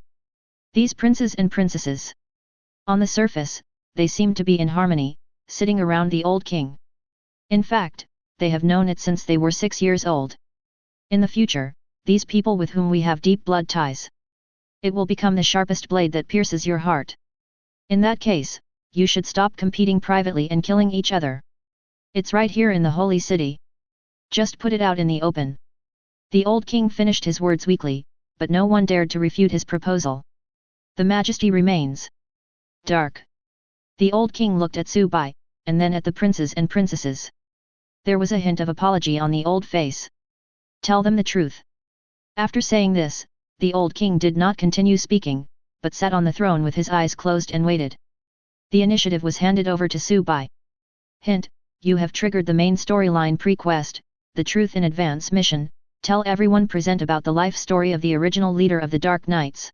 These princes and princesses. On the surface, they seem to be in harmony, sitting around the old king. In fact, they have known it since they were 6 years old. In the future, these people with whom we have deep blood ties. It will become the sharpest blade that pierces your heart. In that case, you should stop competing privately and killing each other. It's right here in the holy city. Just put it out in the open. The old king finished his words weakly, but no one dared to refute his proposal. The majesty remains. Dark. The old king looked at Subai, and then at the princes and princesses. There was a hint of apology on the old face. Tell them the truth. After saying this, the old king did not continue speaking, but sat on the throne with his eyes closed and waited. The initiative was handed over to Subai. Hint, you have triggered the main storyline pre-quest, the Truth in Advance mission, tell everyone present about the life story of the original leader of the Dark Knights.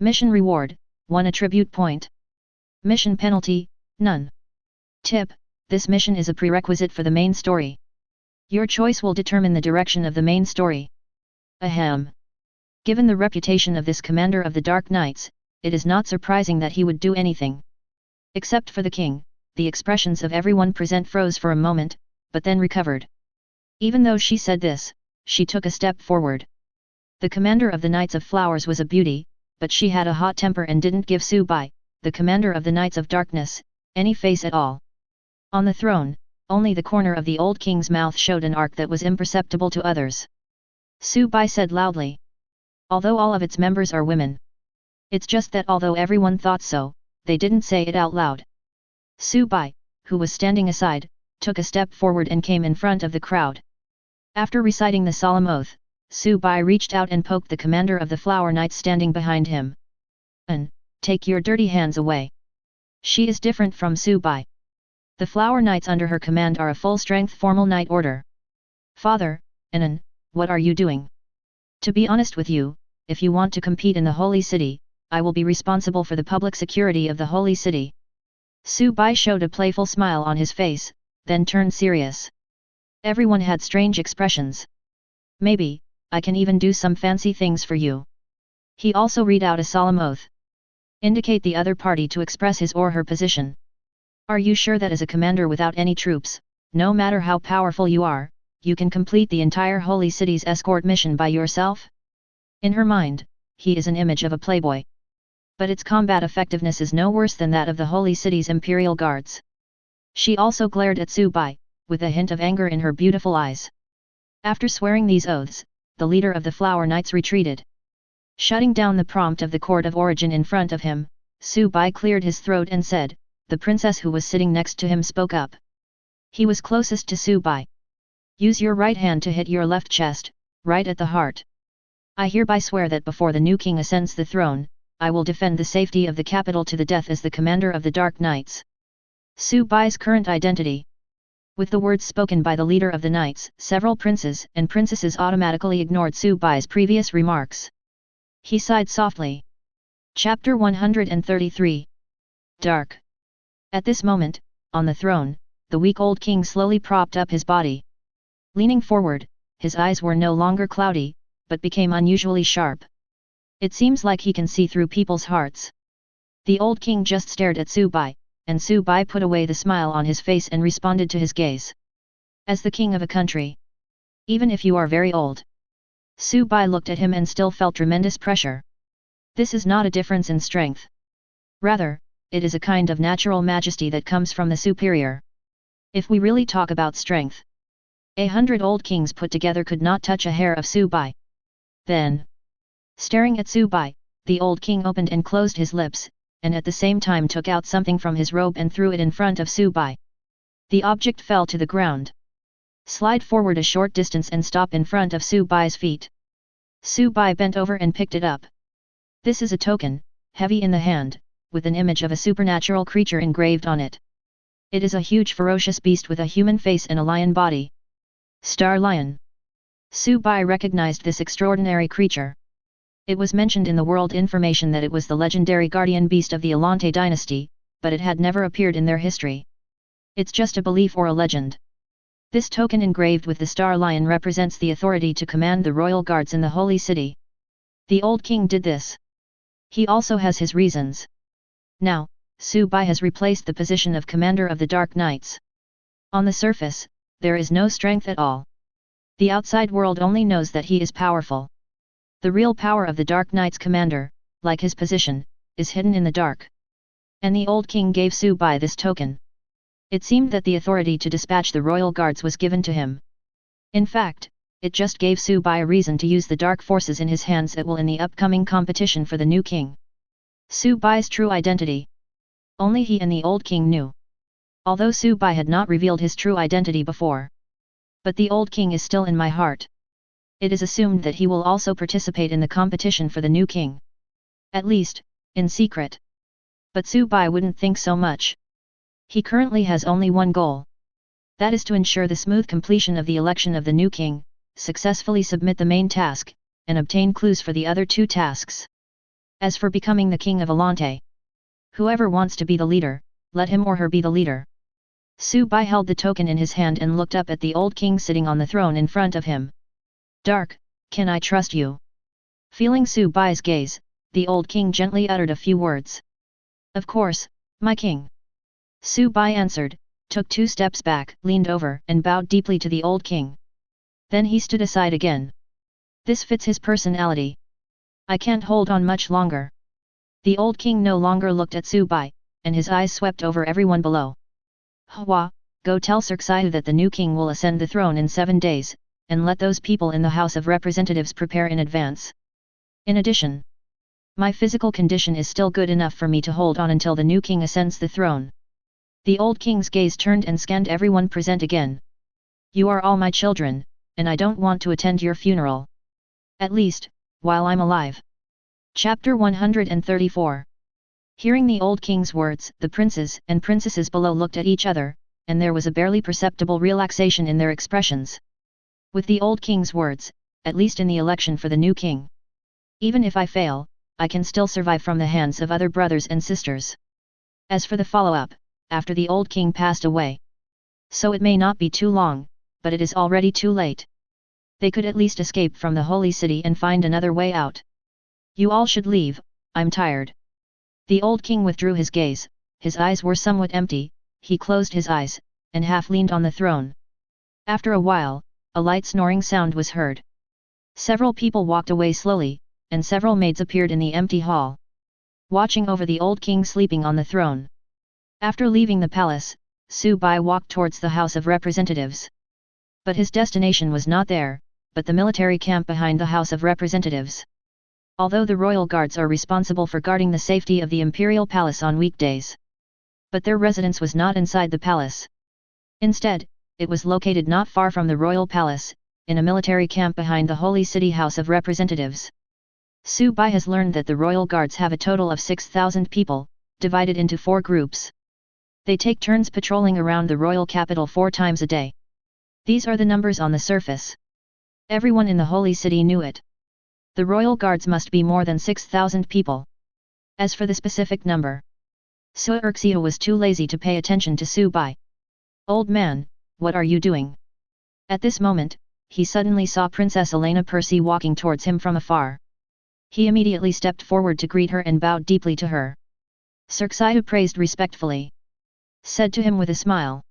Mission reward, 1 attribute point. Mission penalty, none. Tip, this mission is a prerequisite for the main story. Your choice will determine the direction of the main story. Ahem. Given the reputation of this commander of the Dark Knights, it is not surprising that he would do anything. Except for the king, the expressions of everyone present froze for a moment, but then recovered. Even though she said this, she took a step forward. The commander of the Knights of Flowers was a beauty, but she had a hot temper and didn't give Subai, the commander of the Knights of Darkness, any face at all. On the throne, only the corner of the old king's mouth showed an arc that was imperceptible to others. Subai said loudly. Although all of its members are women. It's just that although everyone thought so, they didn't say it out loud. Subai, who was standing aside, took a step forward and came in front of the crowd. After reciting the solemn oath, Subai reached out and poked the commander of the Flower Knights standing behind him. Take your dirty hands away. She is different from Subai. The Flower Knights under her command are a full-strength formal knight order. Father, what are you doing? To be honest with you, if you want to compete in the holy city, I will be responsible for the public security of the holy city. Su Bai showed a playful smile on his face, then turned serious. Everyone had strange expressions. Maybe, I can even do some fancy things for you. He also read out a solemn oath. Indicate the other party to express his or her position. Are you sure that as a commander without any troops, no matter how powerful you are, you can complete the entire holy city's escort mission by yourself? In her mind, he is an image of a playboy. But its combat effectiveness is no worse than that of the holy city's imperial guards. She also glared at Su Bai, with a hint of anger in her beautiful eyes. After swearing these oaths, the leader of the Flower Knights retreated. Shutting down the prompt of the Court of Origin in front of him, Su Bai cleared his throat and said, the princess who was sitting next to him spoke up. He was closest to Su Bai. Use your right hand to hit your left chest, right at the heart. I hereby swear that before the new king ascends the throne, I will defend the safety of the capital to the death as the commander of the Dark Knights. Su Bai's current identity. With the words spoken by the leader of the knights, several princes and princesses automatically ignored Su Bai's previous remarks. He sighed softly. Chapter 133. Dark. At this moment, on the throne, the weak old king slowly propped up his body. Leaning forward, his eyes were no longer cloudy, but became unusually sharp. It seems like he can see through people's hearts. The old king just stared at Su Bai, and Su Bai put away the smile on his face and responded to his gaze. As the king of a country. Even if you are very old. Su Bai looked at him and still felt tremendous pressure. This is not a difference in strength. Rather, it is a kind of natural majesty that comes from the superior. If we really talk about strength, 100 old kings put together could not touch a hair of Su Bai. Then, staring at Su Bai, the old king opened and closed his lips, and at the same time took out something from his robe and threw it in front of Su Bai. The object fell to the ground. Slide forward a short distance and stop in front of Su Bai's feet. Su Bai bent over and picked it up. This is a token, heavy in the hand, with an image of a supernatural creature engraved on it. It is a huge ferocious beast with a human face and a lion body. Star Lion. Su Bai recognized this extraordinary creature. It was mentioned in the world information that it was the legendary guardian beast of the Alante dynasty, but it had never appeared in their history. It's just a belief or a legend. This token engraved with the star lion represents the authority to command the royal guards in the holy city. The old king did this. He also has his reasons. Now, Su Bai has replaced the position of commander of the Dark Knights. On the surface, there is no strength at all. The outside world only knows that he is powerful. The real power of the Dark Knight's commander, like his position, is hidden in the dark. And the old king gave Su Bai this token. It seemed that the authority to dispatch the royal guards was given to him. In fact, it just gave Su Bai a reason to use the dark forces in his hands at will in the upcoming competition for the new king. Su Bai's true identity. Only he and the old king knew. Although Su Bai had not revealed his true identity before. But the old king is still in my heart. It is assumed that he will also participate in the competition for the new king. At least, in secret. But Su Bai wouldn't think so much. He currently has only one goal. That is to ensure the smooth completion of the election of the new king, successfully submit the main task, and obtain clues for the other two tasks. As for becoming the king of Alante, whoever wants to be the leader, let him or her be the leader. Su Bai held the token in his hand and looked up at the old king sitting on the throne in front of him. Dark, can I trust you? Feeling Su Bai's gaze, the old king gently uttered a few words. Of course, my king. Su Bai answered, took 2 steps back, leaned over and bowed deeply to the old king. Then he stood aside again. This fits his personality. I can't hold on much longer. The old king no longer looked at Su Bai, and his eyes swept over everyone below. Hwa, go tell Cirxiu that the new king will ascend the throne in 7 days, and let those people in the House of Representatives prepare in advance. In addition, my physical condition is still good enough for me to hold on until the new king ascends the throne. The old king's gaze turned and scanned everyone present again. You are all my children, and I don't want to attend your funeral. At least, while I'm alive. Chapter 134. Hearing the old king's words, the princes and princesses below looked at each other, and there was a barely perceptible relaxation in their expressions. With the old king's words, at least in the election for the new king. Even if I fail, I can still survive from the hands of other brothers and sisters. As for the follow-up, after the old king passed away. So it may not be too long, but it is already too late. They could at least escape from the holy city and find another way out. You all should leave, I'm tired. The old king withdrew his gaze, his eyes were somewhat empty, he closed his eyes, and half leaned on the throne. After a while, a light snoring sound was heard. Several people walked away slowly, and several maids appeared in the empty hall, watching over the old king sleeping on the throne. After leaving the palace, Su Bai walked towards the House of Representatives. But his destination was not there, but the military camp behind the House of Representatives. Although the royal guards are responsible for guarding the safety of the imperial palace on weekdays, but their residence was not inside the palace. Instead, it was located not far from the royal palace, in a military camp behind the Holy City House of Representatives. Su Bai has learned that the royal guards have a total of 6,000 people, divided into 4 groups. They take turns patrolling around the royal capital 4 times a day. These are the numbers on the surface. Everyone in the holy city knew it. The royal guards must be more than 6,000 people. As for the specific number, Su Erxiu was too lazy to pay attention to Su Bai. Old man, what are you doing? At this moment, he suddenly saw Princess Elena Percy walking towards him from afar. He immediately stepped forward to greet her and bowed deeply to her. Erxiu praised respectfully, said to him with a smile.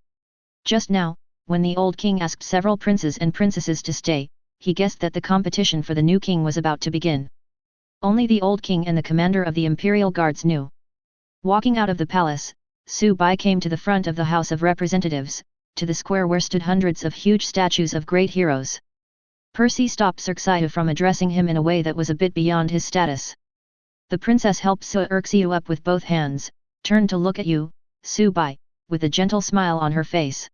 Just now, when the old king asked several princes and princesses to stay, he guessed that the competition for the new king was about to begin. Only the old king and the commander of the imperial guards knew. Walking out of the palace, Su Bai came to the front of the House of Representatives, to the square where stood hundreds of huge statues of great heroes. Percy stopped Erxiu from addressing him in a way that was a bit beyond his status. The princess helped Su Erxiu up with both hands, turned to look at you, Su Bai, with a gentle smile on her face.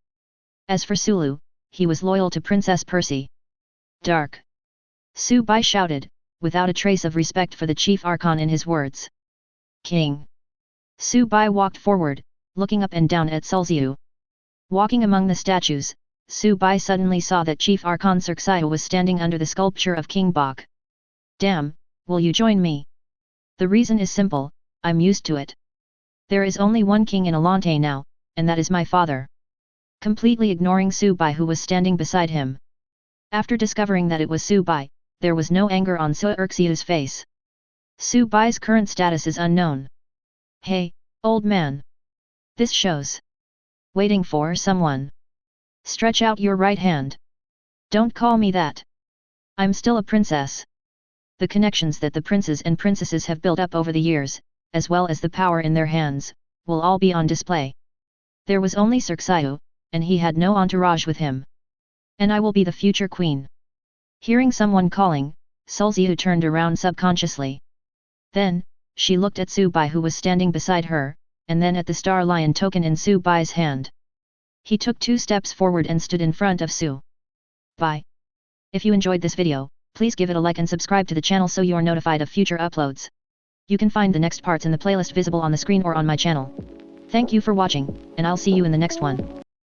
As for Sulu, he was loyal to Princess Percy. Dark! Su Bai shouted, without a trace of respect for the chief archon in his words. King! Su Bai walked forward, looking up and down at Sulziu. Walking among the statues, Su Bai suddenly saw that Chief Archon Erxiu was standing under the sculpture of King Bok. Damn, will you join me? The reason is simple, I'm used to it. There is only one king in Alante now, and that is my father. Completely ignoring Su Bai who was standing beside him. After discovering that it was Su Bai, there was no anger on Su Erxiu's face. Su Bai's current status is unknown. Hey, old man! This shows. Waiting for someone. Stretch out your right hand. Don't call me that. I'm still a princess. The connections that the princes and princesses have built up over the years, as well as the power in their hands, will all be on display. There was only Erxiu, and he had no entourage with him. And I will be the future queen. Hearing someone calling, Sulziu turned around subconsciously. Then, she looked at Su Bai who was standing beside her, and then at the star lion token in Su Bai's hand. He took 2 steps forward and stood in front of Su Bai. If you enjoyed this video, please give it a like and subscribe to the channel so you are notified of future uploads. You can find the next parts in the playlist visible on the screen or on my channel. Thank you for watching, and I'll see you in the next one.